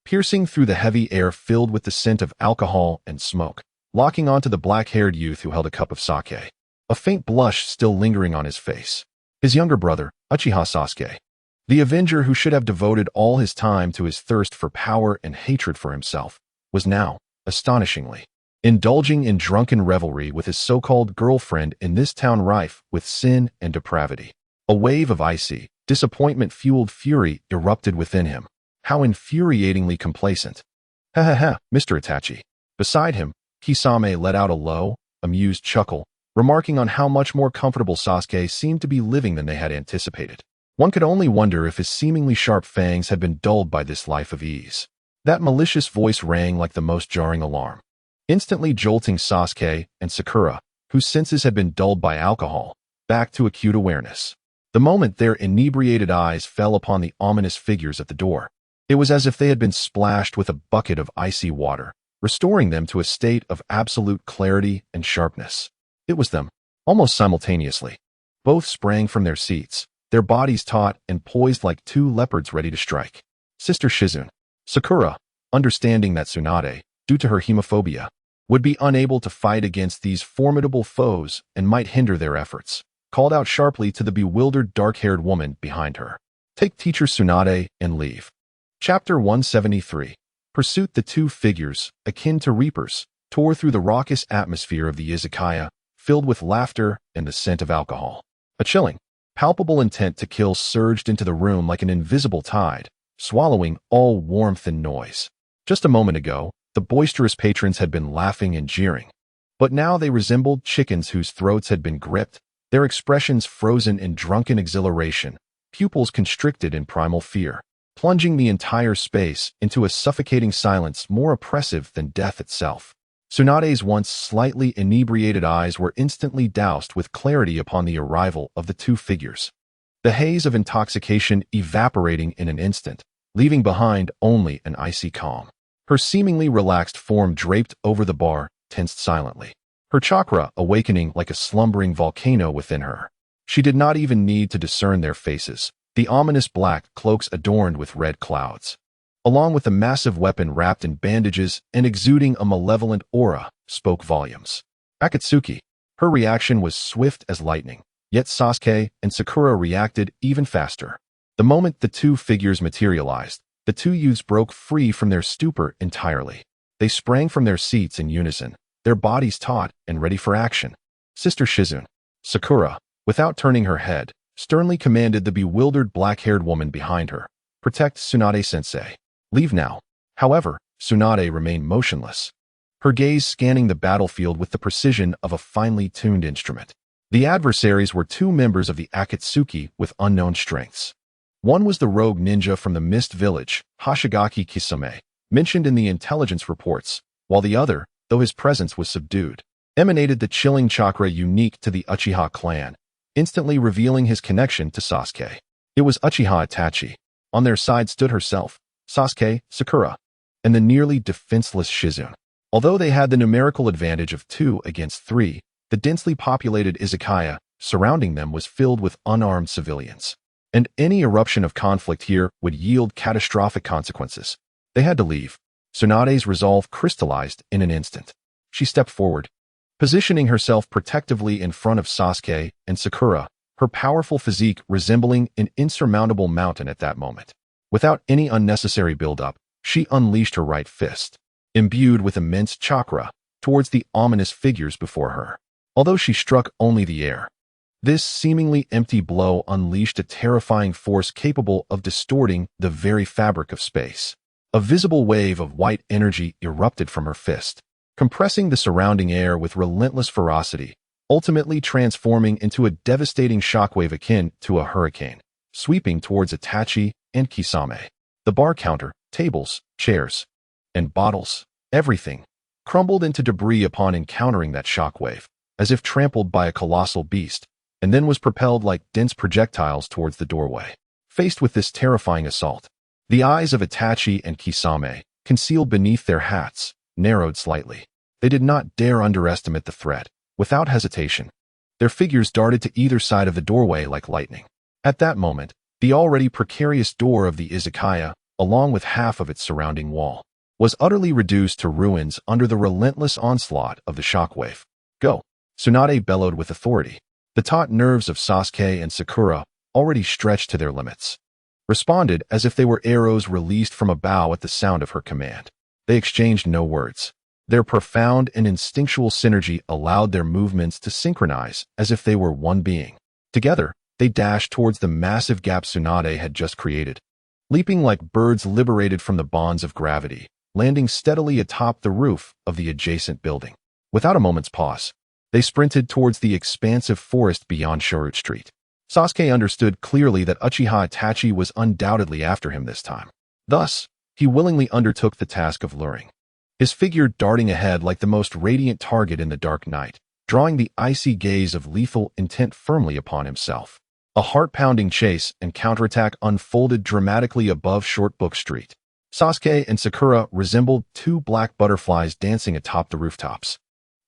piercing through the heavy air filled with the scent of alcohol and smoke, locking onto the black-haired youth who held a cup of sake, a faint blush still lingering on his face. His younger brother, Uchiha Sasuke, the avenger who should have devoted all his time to his thirst for power and hatred for himself, was now, astonishingly, indulging in drunken revelry with his so-called girlfriend in this town rife with sin and depravity. A wave of icy, disappointment-fueled fury erupted within him. How infuriatingly complacent. Ha ha ha, Mr. Itachi. Beside him, Kisame let out a low, amused chuckle, remarking on how much more comfortable Sasuke seemed to be living than they had anticipated. One could only wonder if his seemingly sharp fangs had been dulled by this life of ease. That malicious voice rang like the most jarring alarm, instantly jolting Sasuke and Sakura, whose senses had been dulled by alcohol, back to acute awareness. The moment their inebriated eyes fell upon the ominous figures at the door, it was as if they had been splashed with a bucket of icy water, restoring them to a state of absolute clarity and sharpness. It was them, almost simultaneously. Both sprang from their seats, their bodies taut and poised like two leopards ready to strike. Sister Shizune. Sakura, understanding that Tsunade, due to her hemophobia, would be unable to fight against these formidable foes and might hinder their efforts, called out sharply to the bewildered dark-haired woman behind her. Take Teacher Tsunade and leave. Chapter 173. Pursuit. The two figures, akin to reapers, tore through the raucous atmosphere of the izakaya, filled with laughter and the scent of alcohol. A chilling, palpable intent to kill surged into the room like an invisible tide, swallowing all warmth and noise. Just a moment ago, the boisterous patrons had been laughing and jeering, but now they resembled chickens whose throats had been gripped, their expressions frozen in drunken exhilaration, pupils constricted in primal fear, plunging the entire space into a suffocating silence more oppressive than death itself. Tsunade's once slightly inebriated eyes were instantly doused with clarity upon the arrival of the two figures, the haze of intoxication evaporating in an instant, leaving behind only an icy calm. Her seemingly relaxed form draped over the bar, tensed silently, her chakra awakening like a slumbering volcano within her. She did not even need to discern their faces, the ominous black cloaks adorned with red clouds, along with a massive weapon wrapped in bandages and exuding a malevolent aura, spoke volumes. Akatsuki. Her reaction was swift as lightning, yet Sasuke and Sakura reacted even faster. The moment the two figures materialized, the two youths broke free from their stupor entirely. They sprang from their seats in unison, their bodies taut and ready for action. Sister Shizune. Sakura, without turning her head, sternly commanded the bewildered black-haired woman behind her, "Protect Tsunade-sensei. Leave now." However, Tsunade remained motionless, her gaze scanning the battlefield with the precision of a finely tuned instrument. The adversaries were two members of the Akatsuki with unknown strengths. One was the rogue ninja from the Mist Village, Hoshigaki Kisame, mentioned in the intelligence reports, while the other, though his presence was subdued, emanated the chilling chakra unique to the Uchiha clan, instantly revealing his connection to Sasuke. It was Uchiha Itachi. On their side stood herself, Sasuke, Sakura, and the nearly defenseless Shizune. Although they had the numerical advantage of 2 against 3, the densely populated izakaya surrounding them was filled with unarmed civilians. and any eruption of conflict here would yield catastrophic consequences. They had to leave. Tsunade's resolve crystallized in an instant. She stepped forward, positioning herself protectively in front of Sasuke and Sakura, her powerful physique resembling an insurmountable mountain at that moment. Without any unnecessary build-up, she unleashed her right fist, imbued with immense chakra, towards the ominous figures before her. Although she struck only the air, this seemingly empty blow unleashed a terrifying force capable of distorting the very fabric of space. A visible wave of white energy erupted from her fist, compressing the surrounding air with relentless ferocity, ultimately transforming into a devastating shockwave akin to a hurricane, sweeping towards Itachi and Kisame. The bar counter, tables, chairs, and bottles, everything, crumbled into debris upon encountering that shockwave, as if trampled by a colossal beast, and then was propelled like dense projectiles towards the doorway. Faced with this terrifying assault, the eyes of Itachi and Kisame, concealed beneath their hats, narrowed slightly. They did not dare underestimate the threat. Without hesitation, their figures darted to either side of the doorway like lightning. At that moment, the already precarious door of the izakaya, along with half of its surrounding wall, was utterly reduced to ruins under the relentless onslaught of the shockwave. Go! Tsunade bellowed with authority. The taut nerves of Sasuke and Sakura, already stretched to their limits, responded as if they were arrows released from a bow at the sound of her command. They exchanged no words. Their profound and instinctual synergy allowed their movements to synchronize as if they were one being. Together, they dashed towards the massive gap Tsunade had just created, leaping like birds liberated from the bonds of gravity, landing steadily atop the roof of the adjacent building. Without a moment's pause, they sprinted towards the expansive forest beyond Shorut Street. Sasuke understood clearly that Uchiha Itachi was undoubtedly after him this time. Thus, he willingly undertook the task of luring, his figure darting ahead like the most radiant target in the dark night, drawing the icy gaze of lethal intent firmly upon himself. A heart-pounding chase and counterattack unfolded dramatically above Shortbook Street. Sasuke and Sakura resembled two black butterflies dancing atop the rooftops,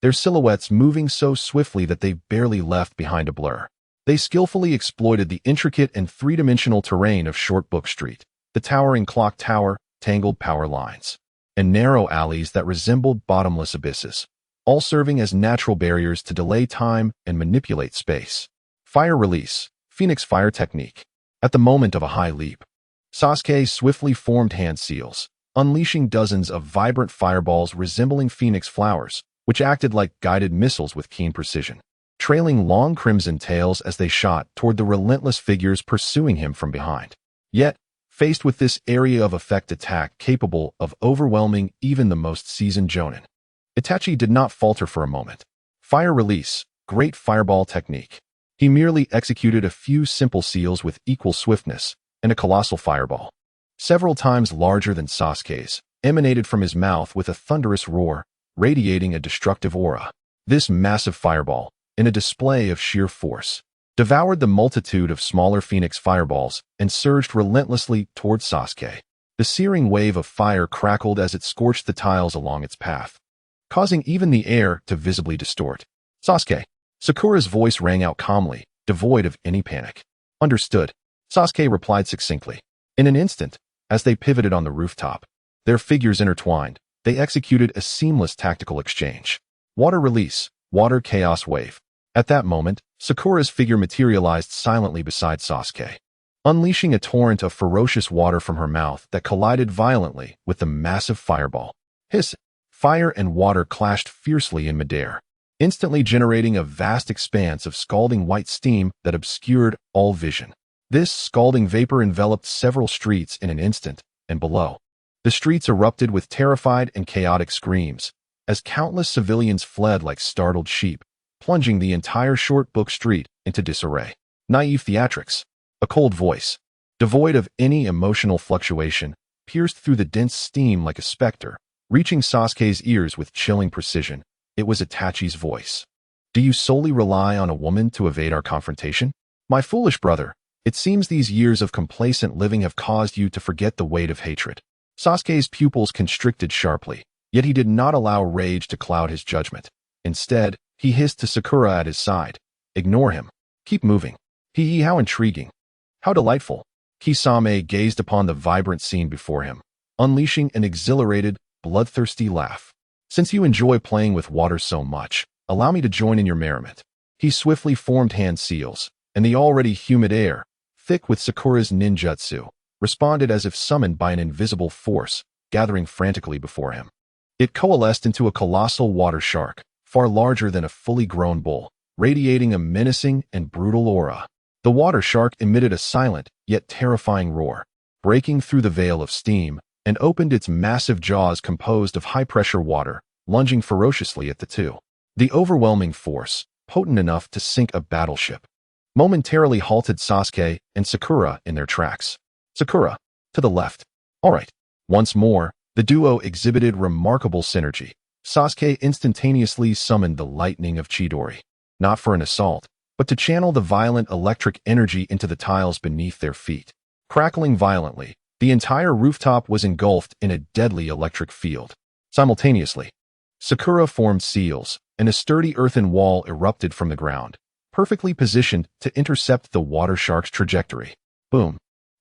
their silhouettes moving so swiftly that they barely left behind a blur. They skillfully exploited the intricate and three-dimensional terrain of Shortbook Street, the towering clock tower, tangled power lines, and narrow alleys that resembled bottomless abysses, all serving as natural barriers to delay time and manipulate space. Fire release, Phoenix Fire technique. At the moment of a high leap, Sasuke swiftly formed hand seals, unleashing dozens of vibrant fireballs resembling phoenix flowers, which acted like guided missiles with keen precision, trailing long crimson tails as they shot toward the relentless figures pursuing him from behind. Yet, faced with this area of effect attack capable of overwhelming even the most seasoned jonin, Itachi did not falter for a moment. Fire release, great fireball technique. He merely executed a few simple seals with equal swiftness, and a colossal fireball, several times larger than Sasuke's, emanated from his mouth with a thunderous roar, radiating a destructive aura. This massive fireball, in a display of sheer force, devoured the multitude of smaller phoenix fireballs and surged relentlessly towards Sasuke. The searing wave of fire crackled as it scorched the tiles along its path, causing even the air to visibly distort. Sasuke. Sakura's voice rang out calmly, devoid of any panic. Understood. Sasuke replied succinctly. In an instant, as they pivoted on the rooftop, their figures intertwined, they executed a seamless tactical exchange. Water release, water chaos wave. At that moment, Sakura's figure materialized silently beside Sasuke, unleashing a torrent of ferocious water from her mouth that collided violently with the massive fireball. Hiss! Fire and water clashed fiercely in midair, instantly generating a vast expanse of scalding white steam that obscured all vision. This scalding vapor enveloped several streets in an instant, and below, the streets erupted with terrified and chaotic screams, as countless civilians fled like startled sheep, plunging the entire Shortbook Street into disarray. Naive theatrics. A cold voice, devoid of any emotional fluctuation, pierced through the dense steam like a specter, reaching Sasuke's ears with chilling precision. It was Itachi's voice. Do you solely rely on a woman to evade our confrontation? My foolish brother, it seems these years of complacent living have caused you to forget the weight of hatred. Sasuke's pupils constricted sharply, yet he did not allow rage to cloud his judgment. Instead, he hissed to Sakura at his side. Ignore him. Keep moving. How intriguing. How delightful! Kisame gazed upon the vibrant scene before him, unleashing an exhilarated, bloodthirsty laugh. Since you enjoy playing with water so much, allow me to join in your merriment. He swiftly formed hand seals, and the already humid air, thick with Sakura's ninjutsu, responded as if summoned by an invisible force, gathering frantically before him. It coalesced into a colossal water shark, far larger than a fully grown bull, radiating a menacing and brutal aura. The water shark emitted a silent, yet terrifying roar, breaking through the veil of steam, and opened its massive jaws composed of high-pressure water, lunging ferociously at the two. The overwhelming force, potent enough to sink a battleship, momentarily halted Sasuke and Sakura in their tracks. Sakura, to the left. All right. Once more, the duo exhibited remarkable synergy. Sasuke instantaneously summoned the lightning of Chidori, not for an assault, but to channel the violent electric energy into the tiles beneath their feet. Crackling violently, the entire rooftop was engulfed in a deadly electric field. Simultaneously, Sakura formed seals, and a sturdy earthen wall erupted from the ground, perfectly positioned to intercept the water shark's trajectory. Boom!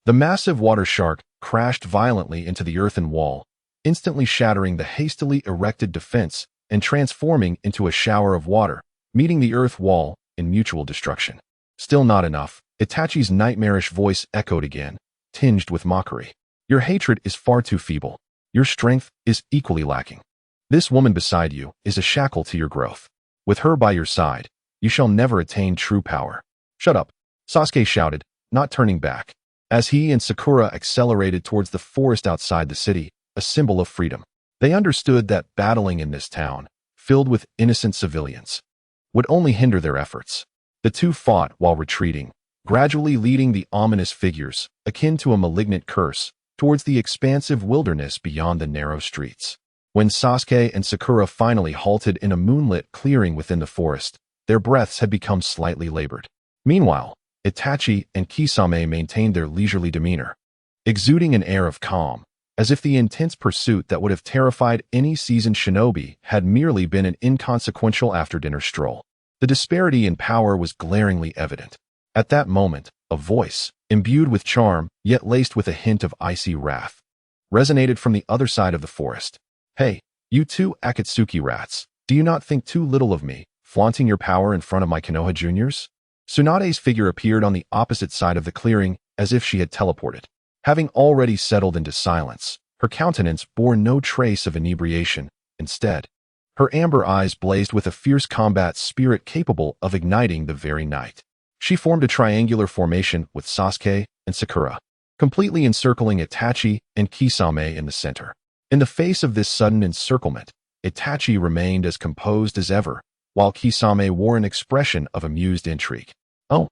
The massive water shark crashed violently into the earthen wall, instantly shattering the hastily erected defense and transforming into a shower of water, meeting the earth wall in mutual destruction. Still not enough, Itachi's nightmarish voice echoed again, tinged with mockery. Your hatred is far too feeble. Your strength is equally lacking. This woman beside you is a shackle to your growth. With her by your side, you shall never attain true power. Shut up, Sasuke shouted, not turning back, as he and Sakura accelerated towards the forest outside the city, a symbol of freedom. They understood that battling in this town, filled with innocent civilians, would only hinder their efforts. The two fought while retreating, gradually leading the ominous figures, akin to a malignant curse, towards the expansive wilderness beyond the narrow streets. When Sasuke and Sakura finally halted in a moonlit clearing within the forest, their breaths had become slightly labored. Meanwhile, Itachi and Kisame maintained their leisurely demeanor, exuding an air of calm, as if the intense pursuit that would have terrified any seasoned shinobi had merely been an inconsequential after-dinner stroll. The disparity in power was glaringly evident. At that moment, a voice, imbued with charm, yet laced with a hint of icy wrath, resonated from the other side of the forest. Hey, you two Akatsuki rats, do you not think too little of me, flaunting your power in front of my Konoha juniors? Tsunade's figure appeared on the opposite side of the clearing, as if she had teleported. Having already settled into silence, her countenance bore no trace of inebriation. Instead, her amber eyes blazed with a fierce combat spirit capable of igniting the very night. She formed a triangular formation with Sasuke and Sakura, completely encircling Itachi and Kisame in the center. In the face of this sudden encirclement, Itachi remained as composed as ever, while Kisame wore an expression of amused intrigue. Oh,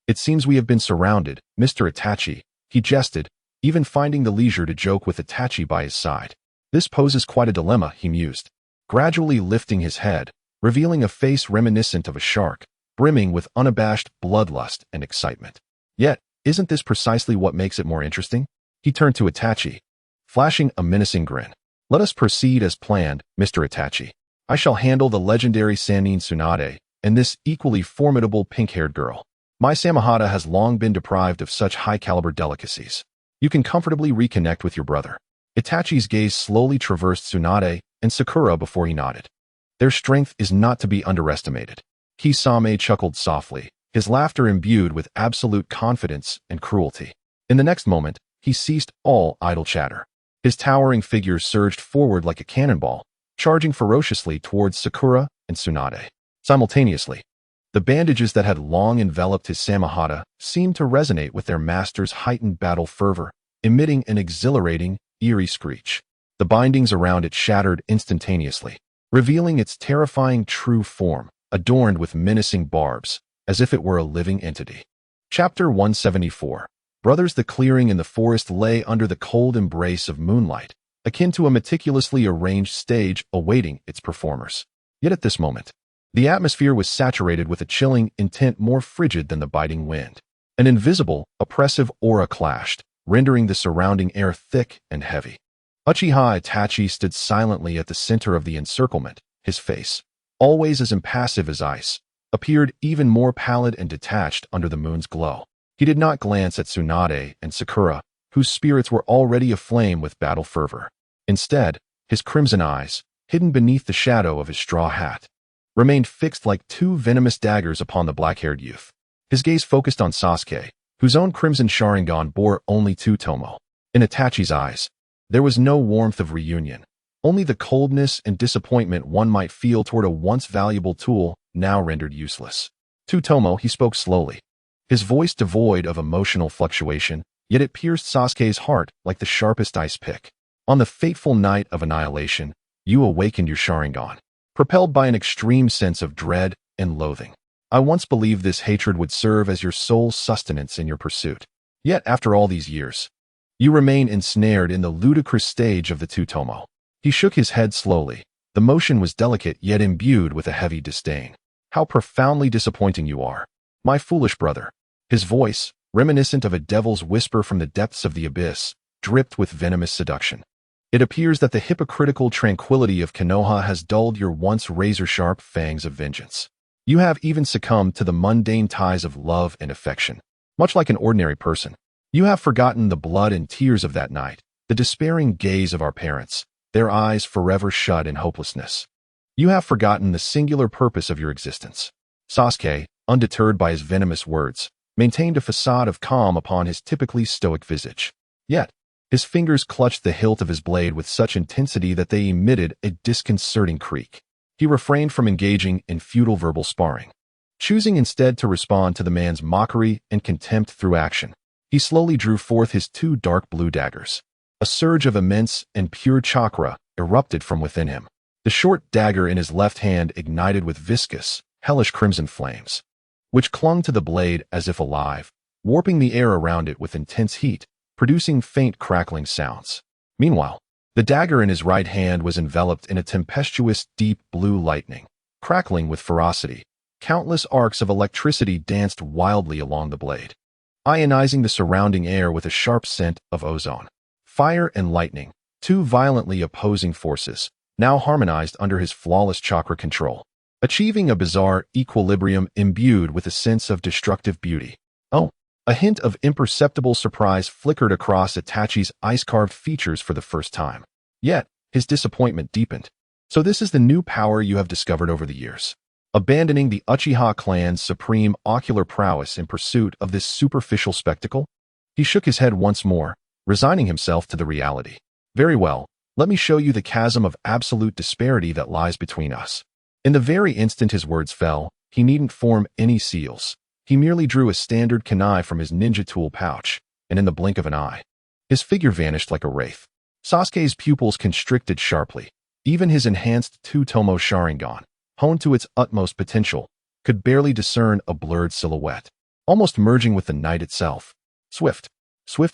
it seems we have been surrounded, Mr. Itachi, he jested, even finding the leisure to joke with Itachi by his side. This poses quite a dilemma, he mused, gradually lifting his head, revealing a face reminiscent of a shark, brimming with unabashed bloodlust and excitement. Yet, isn't this precisely what makes it more interesting? He turned to Itachi, flashing a menacing grin. Let us proceed as planned, Mr. Itachi. I shall handle the legendary Sannin Tsunade and this equally formidable pink-haired girl. My Samahata has long been deprived of such high-caliber delicacies. You can comfortably reconnect with your brother. Itachi's gaze slowly traversed Tsunade and Sakura before he nodded. Their strength is not to be underestimated. Kisame chuckled softly, his laughter imbued with absolute confidence and cruelty. In the next moment, he ceased all idle chatter. His towering figure surged forward like a cannonball, charging ferociously towards Sakura and Tsunade. Simultaneously, the bandages that had long enveloped his Samahata seemed to resonate with their master's heightened battle fervor, emitting an exhilarating, eerie screech. The bindings around it shattered instantaneously, revealing its terrifying true form, adorned with menacing barbs, as if it were a living entity. Chapter 174. Brothers. The clearing in the forest lay under the cold embrace of moonlight, akin to a meticulously arranged stage awaiting its performers. Yet at this moment, the atmosphere was saturated with a chilling intent more frigid than the biting wind. An invisible, oppressive aura clashed, rendering the surrounding air thick and heavy. Uchiha Itachi stood silently at the center of the encirclement. His face, always as impassive as ice, appeared even more pallid and detached under the moon's glow. He did not glance at Tsunade and Sakura, whose spirits were already aflame with battle fervor. Instead, his crimson eyes, hidden beneath the shadow of his straw hat, remained fixed like two venomous daggers upon the black-haired youth. His gaze focused on Sasuke, whose own crimson Sharingan bore only two tomo. In Itachi's eyes, there was no warmth of reunion, only the coldness and disappointment one might feel toward a once valuable tool now rendered useless. To Tomo, he spoke slowly, his voice devoid of emotional fluctuation, yet it pierced Sasuke's heart like the sharpest ice pick. On the fateful night of annihilation, you awakened your Sharingan, propelled by an extreme sense of dread and loathing. I once believed this hatred would serve as your sole sustenance in your pursuit. Yet, after all these years, you remain ensnared in the ludicrous stage of the Tsutomo. He shook his head slowly. The motion was delicate yet imbued with a heavy disdain. How profoundly disappointing you are, my foolish brother. His voice, reminiscent of a devil's whisper from the depths of the abyss, dripped with venomous seduction. It appears that the hypocritical tranquility of Konoha has dulled your once razor-sharp fangs of vengeance. You have even succumbed to the mundane ties of love and affection. Much like an ordinary person, you have forgotten the blood and tears of that night, the despairing gaze of our parents, their eyes forever shut in hopelessness. You have forgotten the singular purpose of your existence. Sasuke, undeterred by his venomous words, maintained a facade of calm upon his typically stoic visage. Yet, his fingers clutched the hilt of his blade with such intensity that they emitted a disconcerting creak. He refrained from engaging in futile verbal sparring, choosing instead to respond to the man's mockery and contempt through action. He slowly drew forth his two dark blue daggers. A surge of immense and pure chakra erupted from within him. The short dagger in his left hand ignited with viscous, hellish crimson flames, which clung to the blade as if alive, warping the air around it with intense heat, producing faint crackling sounds. Meanwhile, the dagger in his right hand was enveloped in a tempestuous, deep blue lightning, crackling with ferocity. Countless arcs of electricity danced wildly along the blade, ionizing the surrounding air with a sharp scent of ozone. Fire and lightning, two violently opposing forces, now harmonized under his flawless chakra control, achieving a bizarre equilibrium imbued with a sense of destructive beauty. Oh, a hint of imperceptible surprise flickered across Itachi's ice-carved features for the first time. Yet, his disappointment deepened. So this is the new power you have discovered over the years, abandoning the Uchiha clan's supreme ocular prowess in pursuit of this superficial spectacle? He shook his head once more, resigning himself to the reality. Very well, let me show you the chasm of absolute disparity that lies between us. In the very instant his words fell, he needn't form any seals. He merely drew a standard kunai from his ninja tool pouch, and in the blink of an eye, his figure vanished like a wraith. Sasuke's pupils constricted sharply. Even his enhanced two-tomo Sharingan, honed to its utmost potential, could barely discern a blurred silhouette, almost merging with the night itself. Swift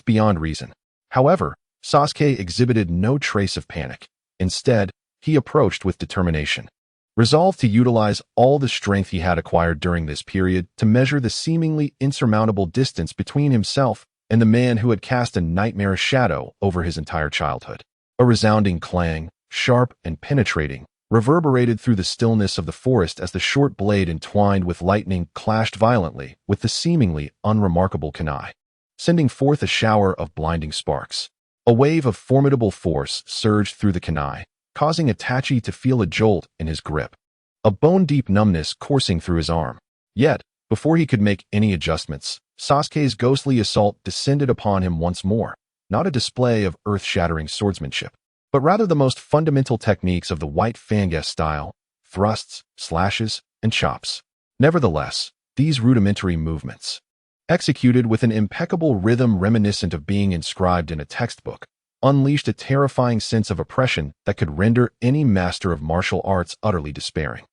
beyond reason. However, Sasuke exhibited no trace of panic. Instead, he approached with determination, resolved to utilize all the strength he had acquired during this period to measure the seemingly insurmountable distance between himself and the man who had cast a nightmarish shadow over his entire childhood. A resounding clang, sharp and penetrating, reverberated through the stillness of the forest as the short blade entwined with lightning clashed violently with the seemingly unremarkable kunai, sending forth a shower of blinding sparks. A wave of formidable force surged through the kunai, causing Itachi to feel a jolt in his grip, a bone-deep numbness coursing through his arm. Yet, before he could make any adjustments, Sasuke's ghostly assault descended upon him once more, not a display of earth-shattering swordsmanship, but rather the most fundamental techniques of the white Fanges style: thrusts, slashes, and chops. Nevertheless, these rudimentary movements, executed with an impeccable rhythm reminiscent of being inscribed in a textbook, unleashed a terrifying sense of oppression that could render any master of martial arts utterly despairing.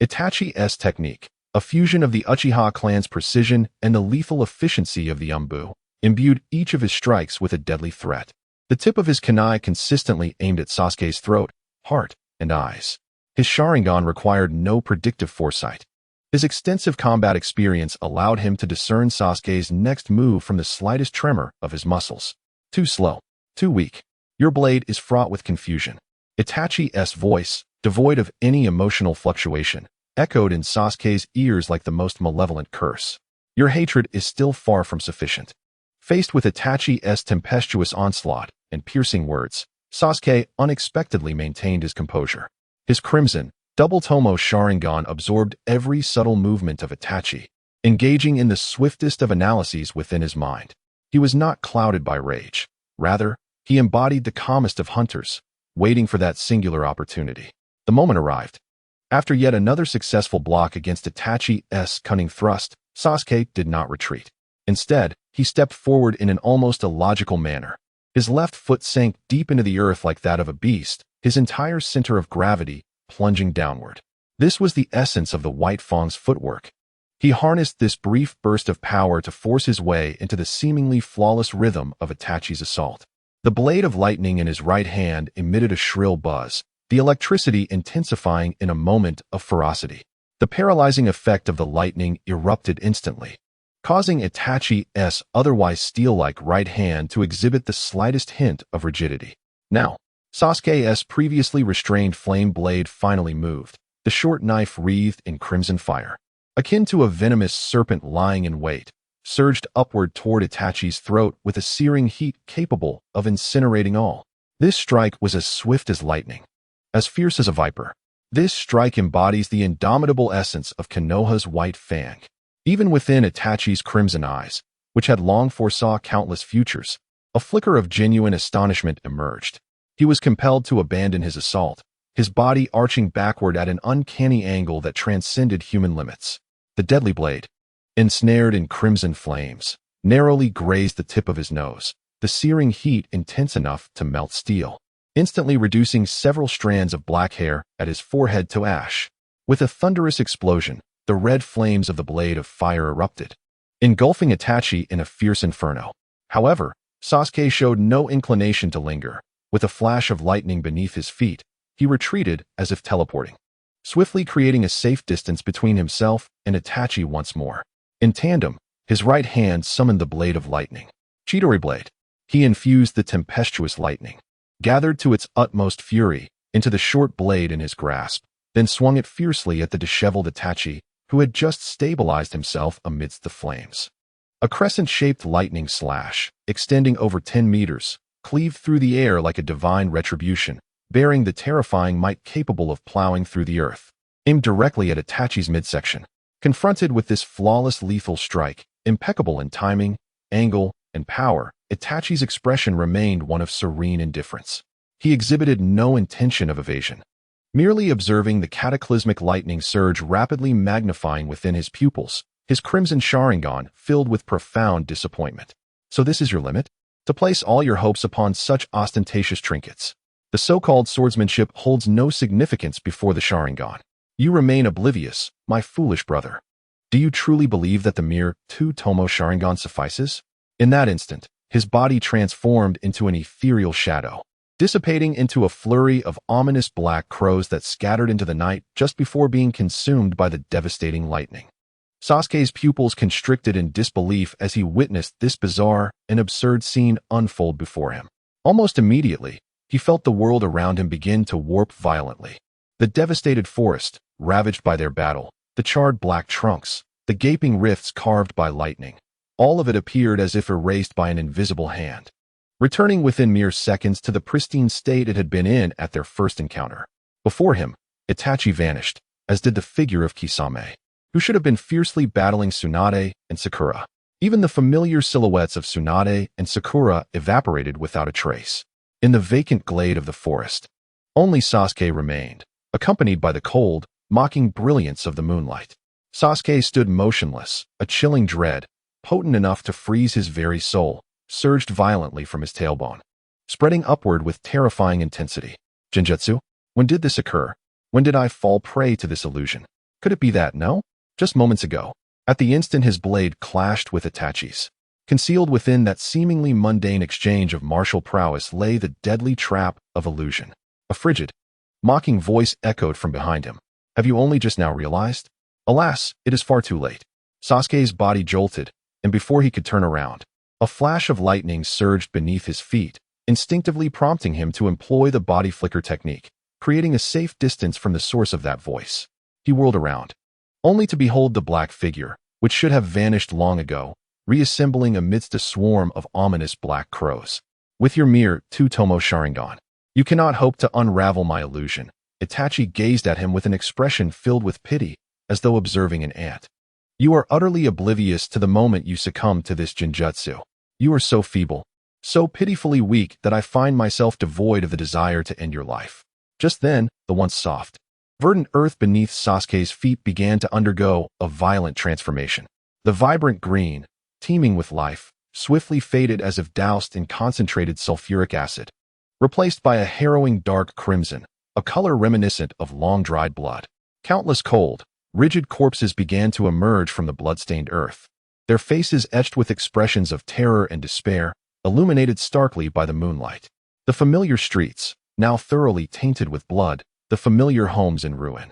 Itachi's technique, a fusion of the Uchiha clan's precision and the lethal efficiency of the Umbu, imbued each of his strikes with a deadly threat. The tip of his kunai consistently aimed at Sasuke's throat, heart, and eyes. His Sharingan required no predictive foresight. His extensive combat experience allowed him to discern Sasuke's next move from the slightest tremor of his muscles. Too slow. Too weak. Your blade is fraught with confusion. Itachi's voice, devoid of any emotional fluctuation, echoed in Sasuke's ears like the most malevolent curse. Your hatred is still far from sufficient. Faced with Itachi's tempestuous onslaught and piercing words, Sasuke unexpectedly maintained his composure. His crimson, double-tomo Sharingan absorbed every subtle movement of Itachi, engaging in the swiftest of analyses within his mind. He was not clouded by rage. Rather, he embodied the calmest of hunters, waiting for that singular opportunity. The moment arrived. After yet another successful block against Itachi's cunning thrust, Sasuke did not retreat. Instead, he stepped forward in an almost illogical manner. His left foot sank deep into the earth like that of a beast, his entire center of gravity plunging downward. This was the essence of the White Fang's footwork. He harnessed this brief burst of power to force his way into the seemingly flawless rhythm of Itachi's assault. The blade of lightning in his right hand emitted a shrill buzz, the electricity intensifying in a moment of ferocity. The paralyzing effect of the lightning erupted instantly, causing Itachi's otherwise steel-like right hand to exhibit the slightest hint of rigidity. Now, Sasuke's previously restrained flame blade finally moved, the short knife wreathed in crimson fire. Akin to a venomous serpent lying in wait, surged upward toward Itachi's throat with a searing heat capable of incinerating all. This strike was as swift as lightning, as fierce as a viper. This strike embodies the indomitable essence of Konoha's White Fang. Even within Itachi's crimson eyes, which had long foresaw countless futures, a flicker of genuine astonishment emerged. He was compelled to abandon his assault, his body arching backward at an uncanny angle that transcended human limits. The deadly blade, ensnared in crimson flames, narrowly grazed the tip of his nose, the searing heat intense enough to melt steel, instantly reducing several strands of black hair at his forehead to ash. With a thunderous explosion, the red flames of the blade of fire erupted, engulfing Itachi in a fierce inferno. However, Sasuke showed no inclination to linger. With a flash of lightning beneath his feet, he retreated as if teleporting, swiftly creating a safe distance between himself and Itachi once more. In tandem, his right hand summoned the blade of lightning. Chidori blade. He infused the tempestuous lightning, gathered to its utmost fury into the short blade in his grasp, then swung it fiercely at the disheveled Itachi, who had just stabilized himself amidst the flames. A crescent-shaped lightning slash, extending over 10 meters, cleaved through the air like a divine retribution, bearing the terrifying might capable of plowing through the earth, aimed directly at Itachi's midsection. Confronted with this flawless lethal strike, impeccable in timing, angle, and power, Itachi's expression remained one of serene indifference. He exhibited no intention of evasion, merely observing the cataclysmic lightning surge rapidly magnifying within his pupils, his crimson Sharingan filled with profound disappointment. So this is your limit? To place all your hopes upon such ostentatious trinkets. The so-called swordsmanship holds no significance before the Sharingan. You remain oblivious, my foolish brother. Do you truly believe that the mere two-tomo Sharingan suffices? In that instant, his body transformed into an ethereal shadow, dissipating into a flurry of ominous black crows that scattered into the night just before being consumed by the devastating lightning. Sasuke's pupils constricted in disbelief as he witnessed this bizarre and absurd scene unfold before him. Almost immediately, he felt the world around him begin to warp violently. The devastated forest, ravaged by their battle, the charred black trunks, the gaping rifts carved by lightning, all of it appeared as if erased by an invisible hand, returning within mere seconds to the pristine state it had been in at their first encounter. Before him, Itachi vanished, as did the figure of Kisame, who should have been fiercely battling Tsunade and Sakura. Even the familiar silhouettes of Tsunade and Sakura evaporated without a trace. In the vacant glade of the forest, only Sasuke remained, accompanied by the cold, mocking brilliance of the moonlight. Sasuke stood motionless, a chilling dread, potent enough to freeze his very soul, surged violently from his tailbone, spreading upward with terrifying intensity. Genjutsu? When did this occur? When did I fall prey to this illusion? Could it be that, no? Just moments ago, at the instant his blade clashed with Itachi's. Concealed within that seemingly mundane exchange of martial prowess lay the deadly trap of illusion. A frigid, mocking voice echoed from behind him. Have you only just now realized? Alas, it is far too late. Sasuke's body jolted, and before he could turn around, a flash of lightning surged beneath his feet, instinctively prompting him to employ the body flicker technique, creating a safe distance from the source of that voice. He whirled around, only to behold the black figure, which should have vanished long ago, reassembling amidst a swarm of ominous black crows. With your mere two-tomo Sharingan, you cannot hope to unravel my illusion. Itachi gazed at him with an expression filled with pity, as though observing an ant. You are utterly oblivious to the moment you succumb to this genjutsu. You are so feeble, so pitifully weak that I find myself devoid of the desire to end your life. Just then, the once soft, verdant earth beneath Sasuke's feet began to undergo a violent transformation. The vibrant green, teeming with life, swiftly faded as if doused in concentrated sulfuric acid, replaced by a harrowing dark crimson, a color reminiscent of long-dried blood. Countless cold, rigid corpses began to emerge from the blood-stained earth, their faces etched with expressions of terror and despair, illuminated starkly by the moonlight. The familiar streets, now thoroughly tainted with blood, the familiar homes in ruin.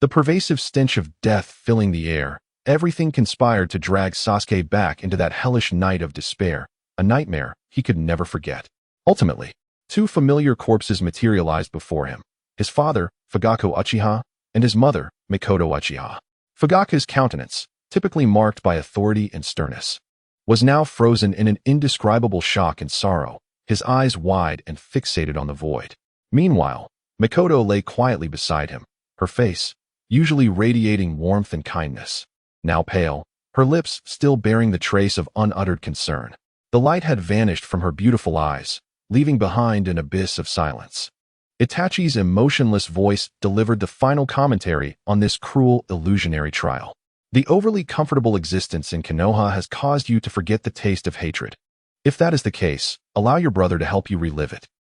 The pervasive stench of death filling the air, everything conspired to drag Sasuke back into that hellish night of despair, a nightmare he could never forget. Ultimately, two familiar corpses materialized before him, his father, Fugaku Uchiha, and his mother, Mikoto Uchiha. Fugaku's countenance, typically marked by authority and sternness, was now frozen in an indescribable shock and sorrow, his eyes wide and fixated on the void. Meanwhile, Mikoto lay quietly beside him, her face, usually radiating warmth and kindness, now pale, her lips still bearing the trace of unuttered concern. The light had vanished from her beautiful eyes, leaving behind an abyss of silence. Itachi's emotionless voice delivered the final commentary on this cruel, illusionary trial. The overly comfortable existence in Konoha has caused you to forget the taste of hatred. If that is the case, allow your brother to help you relive it.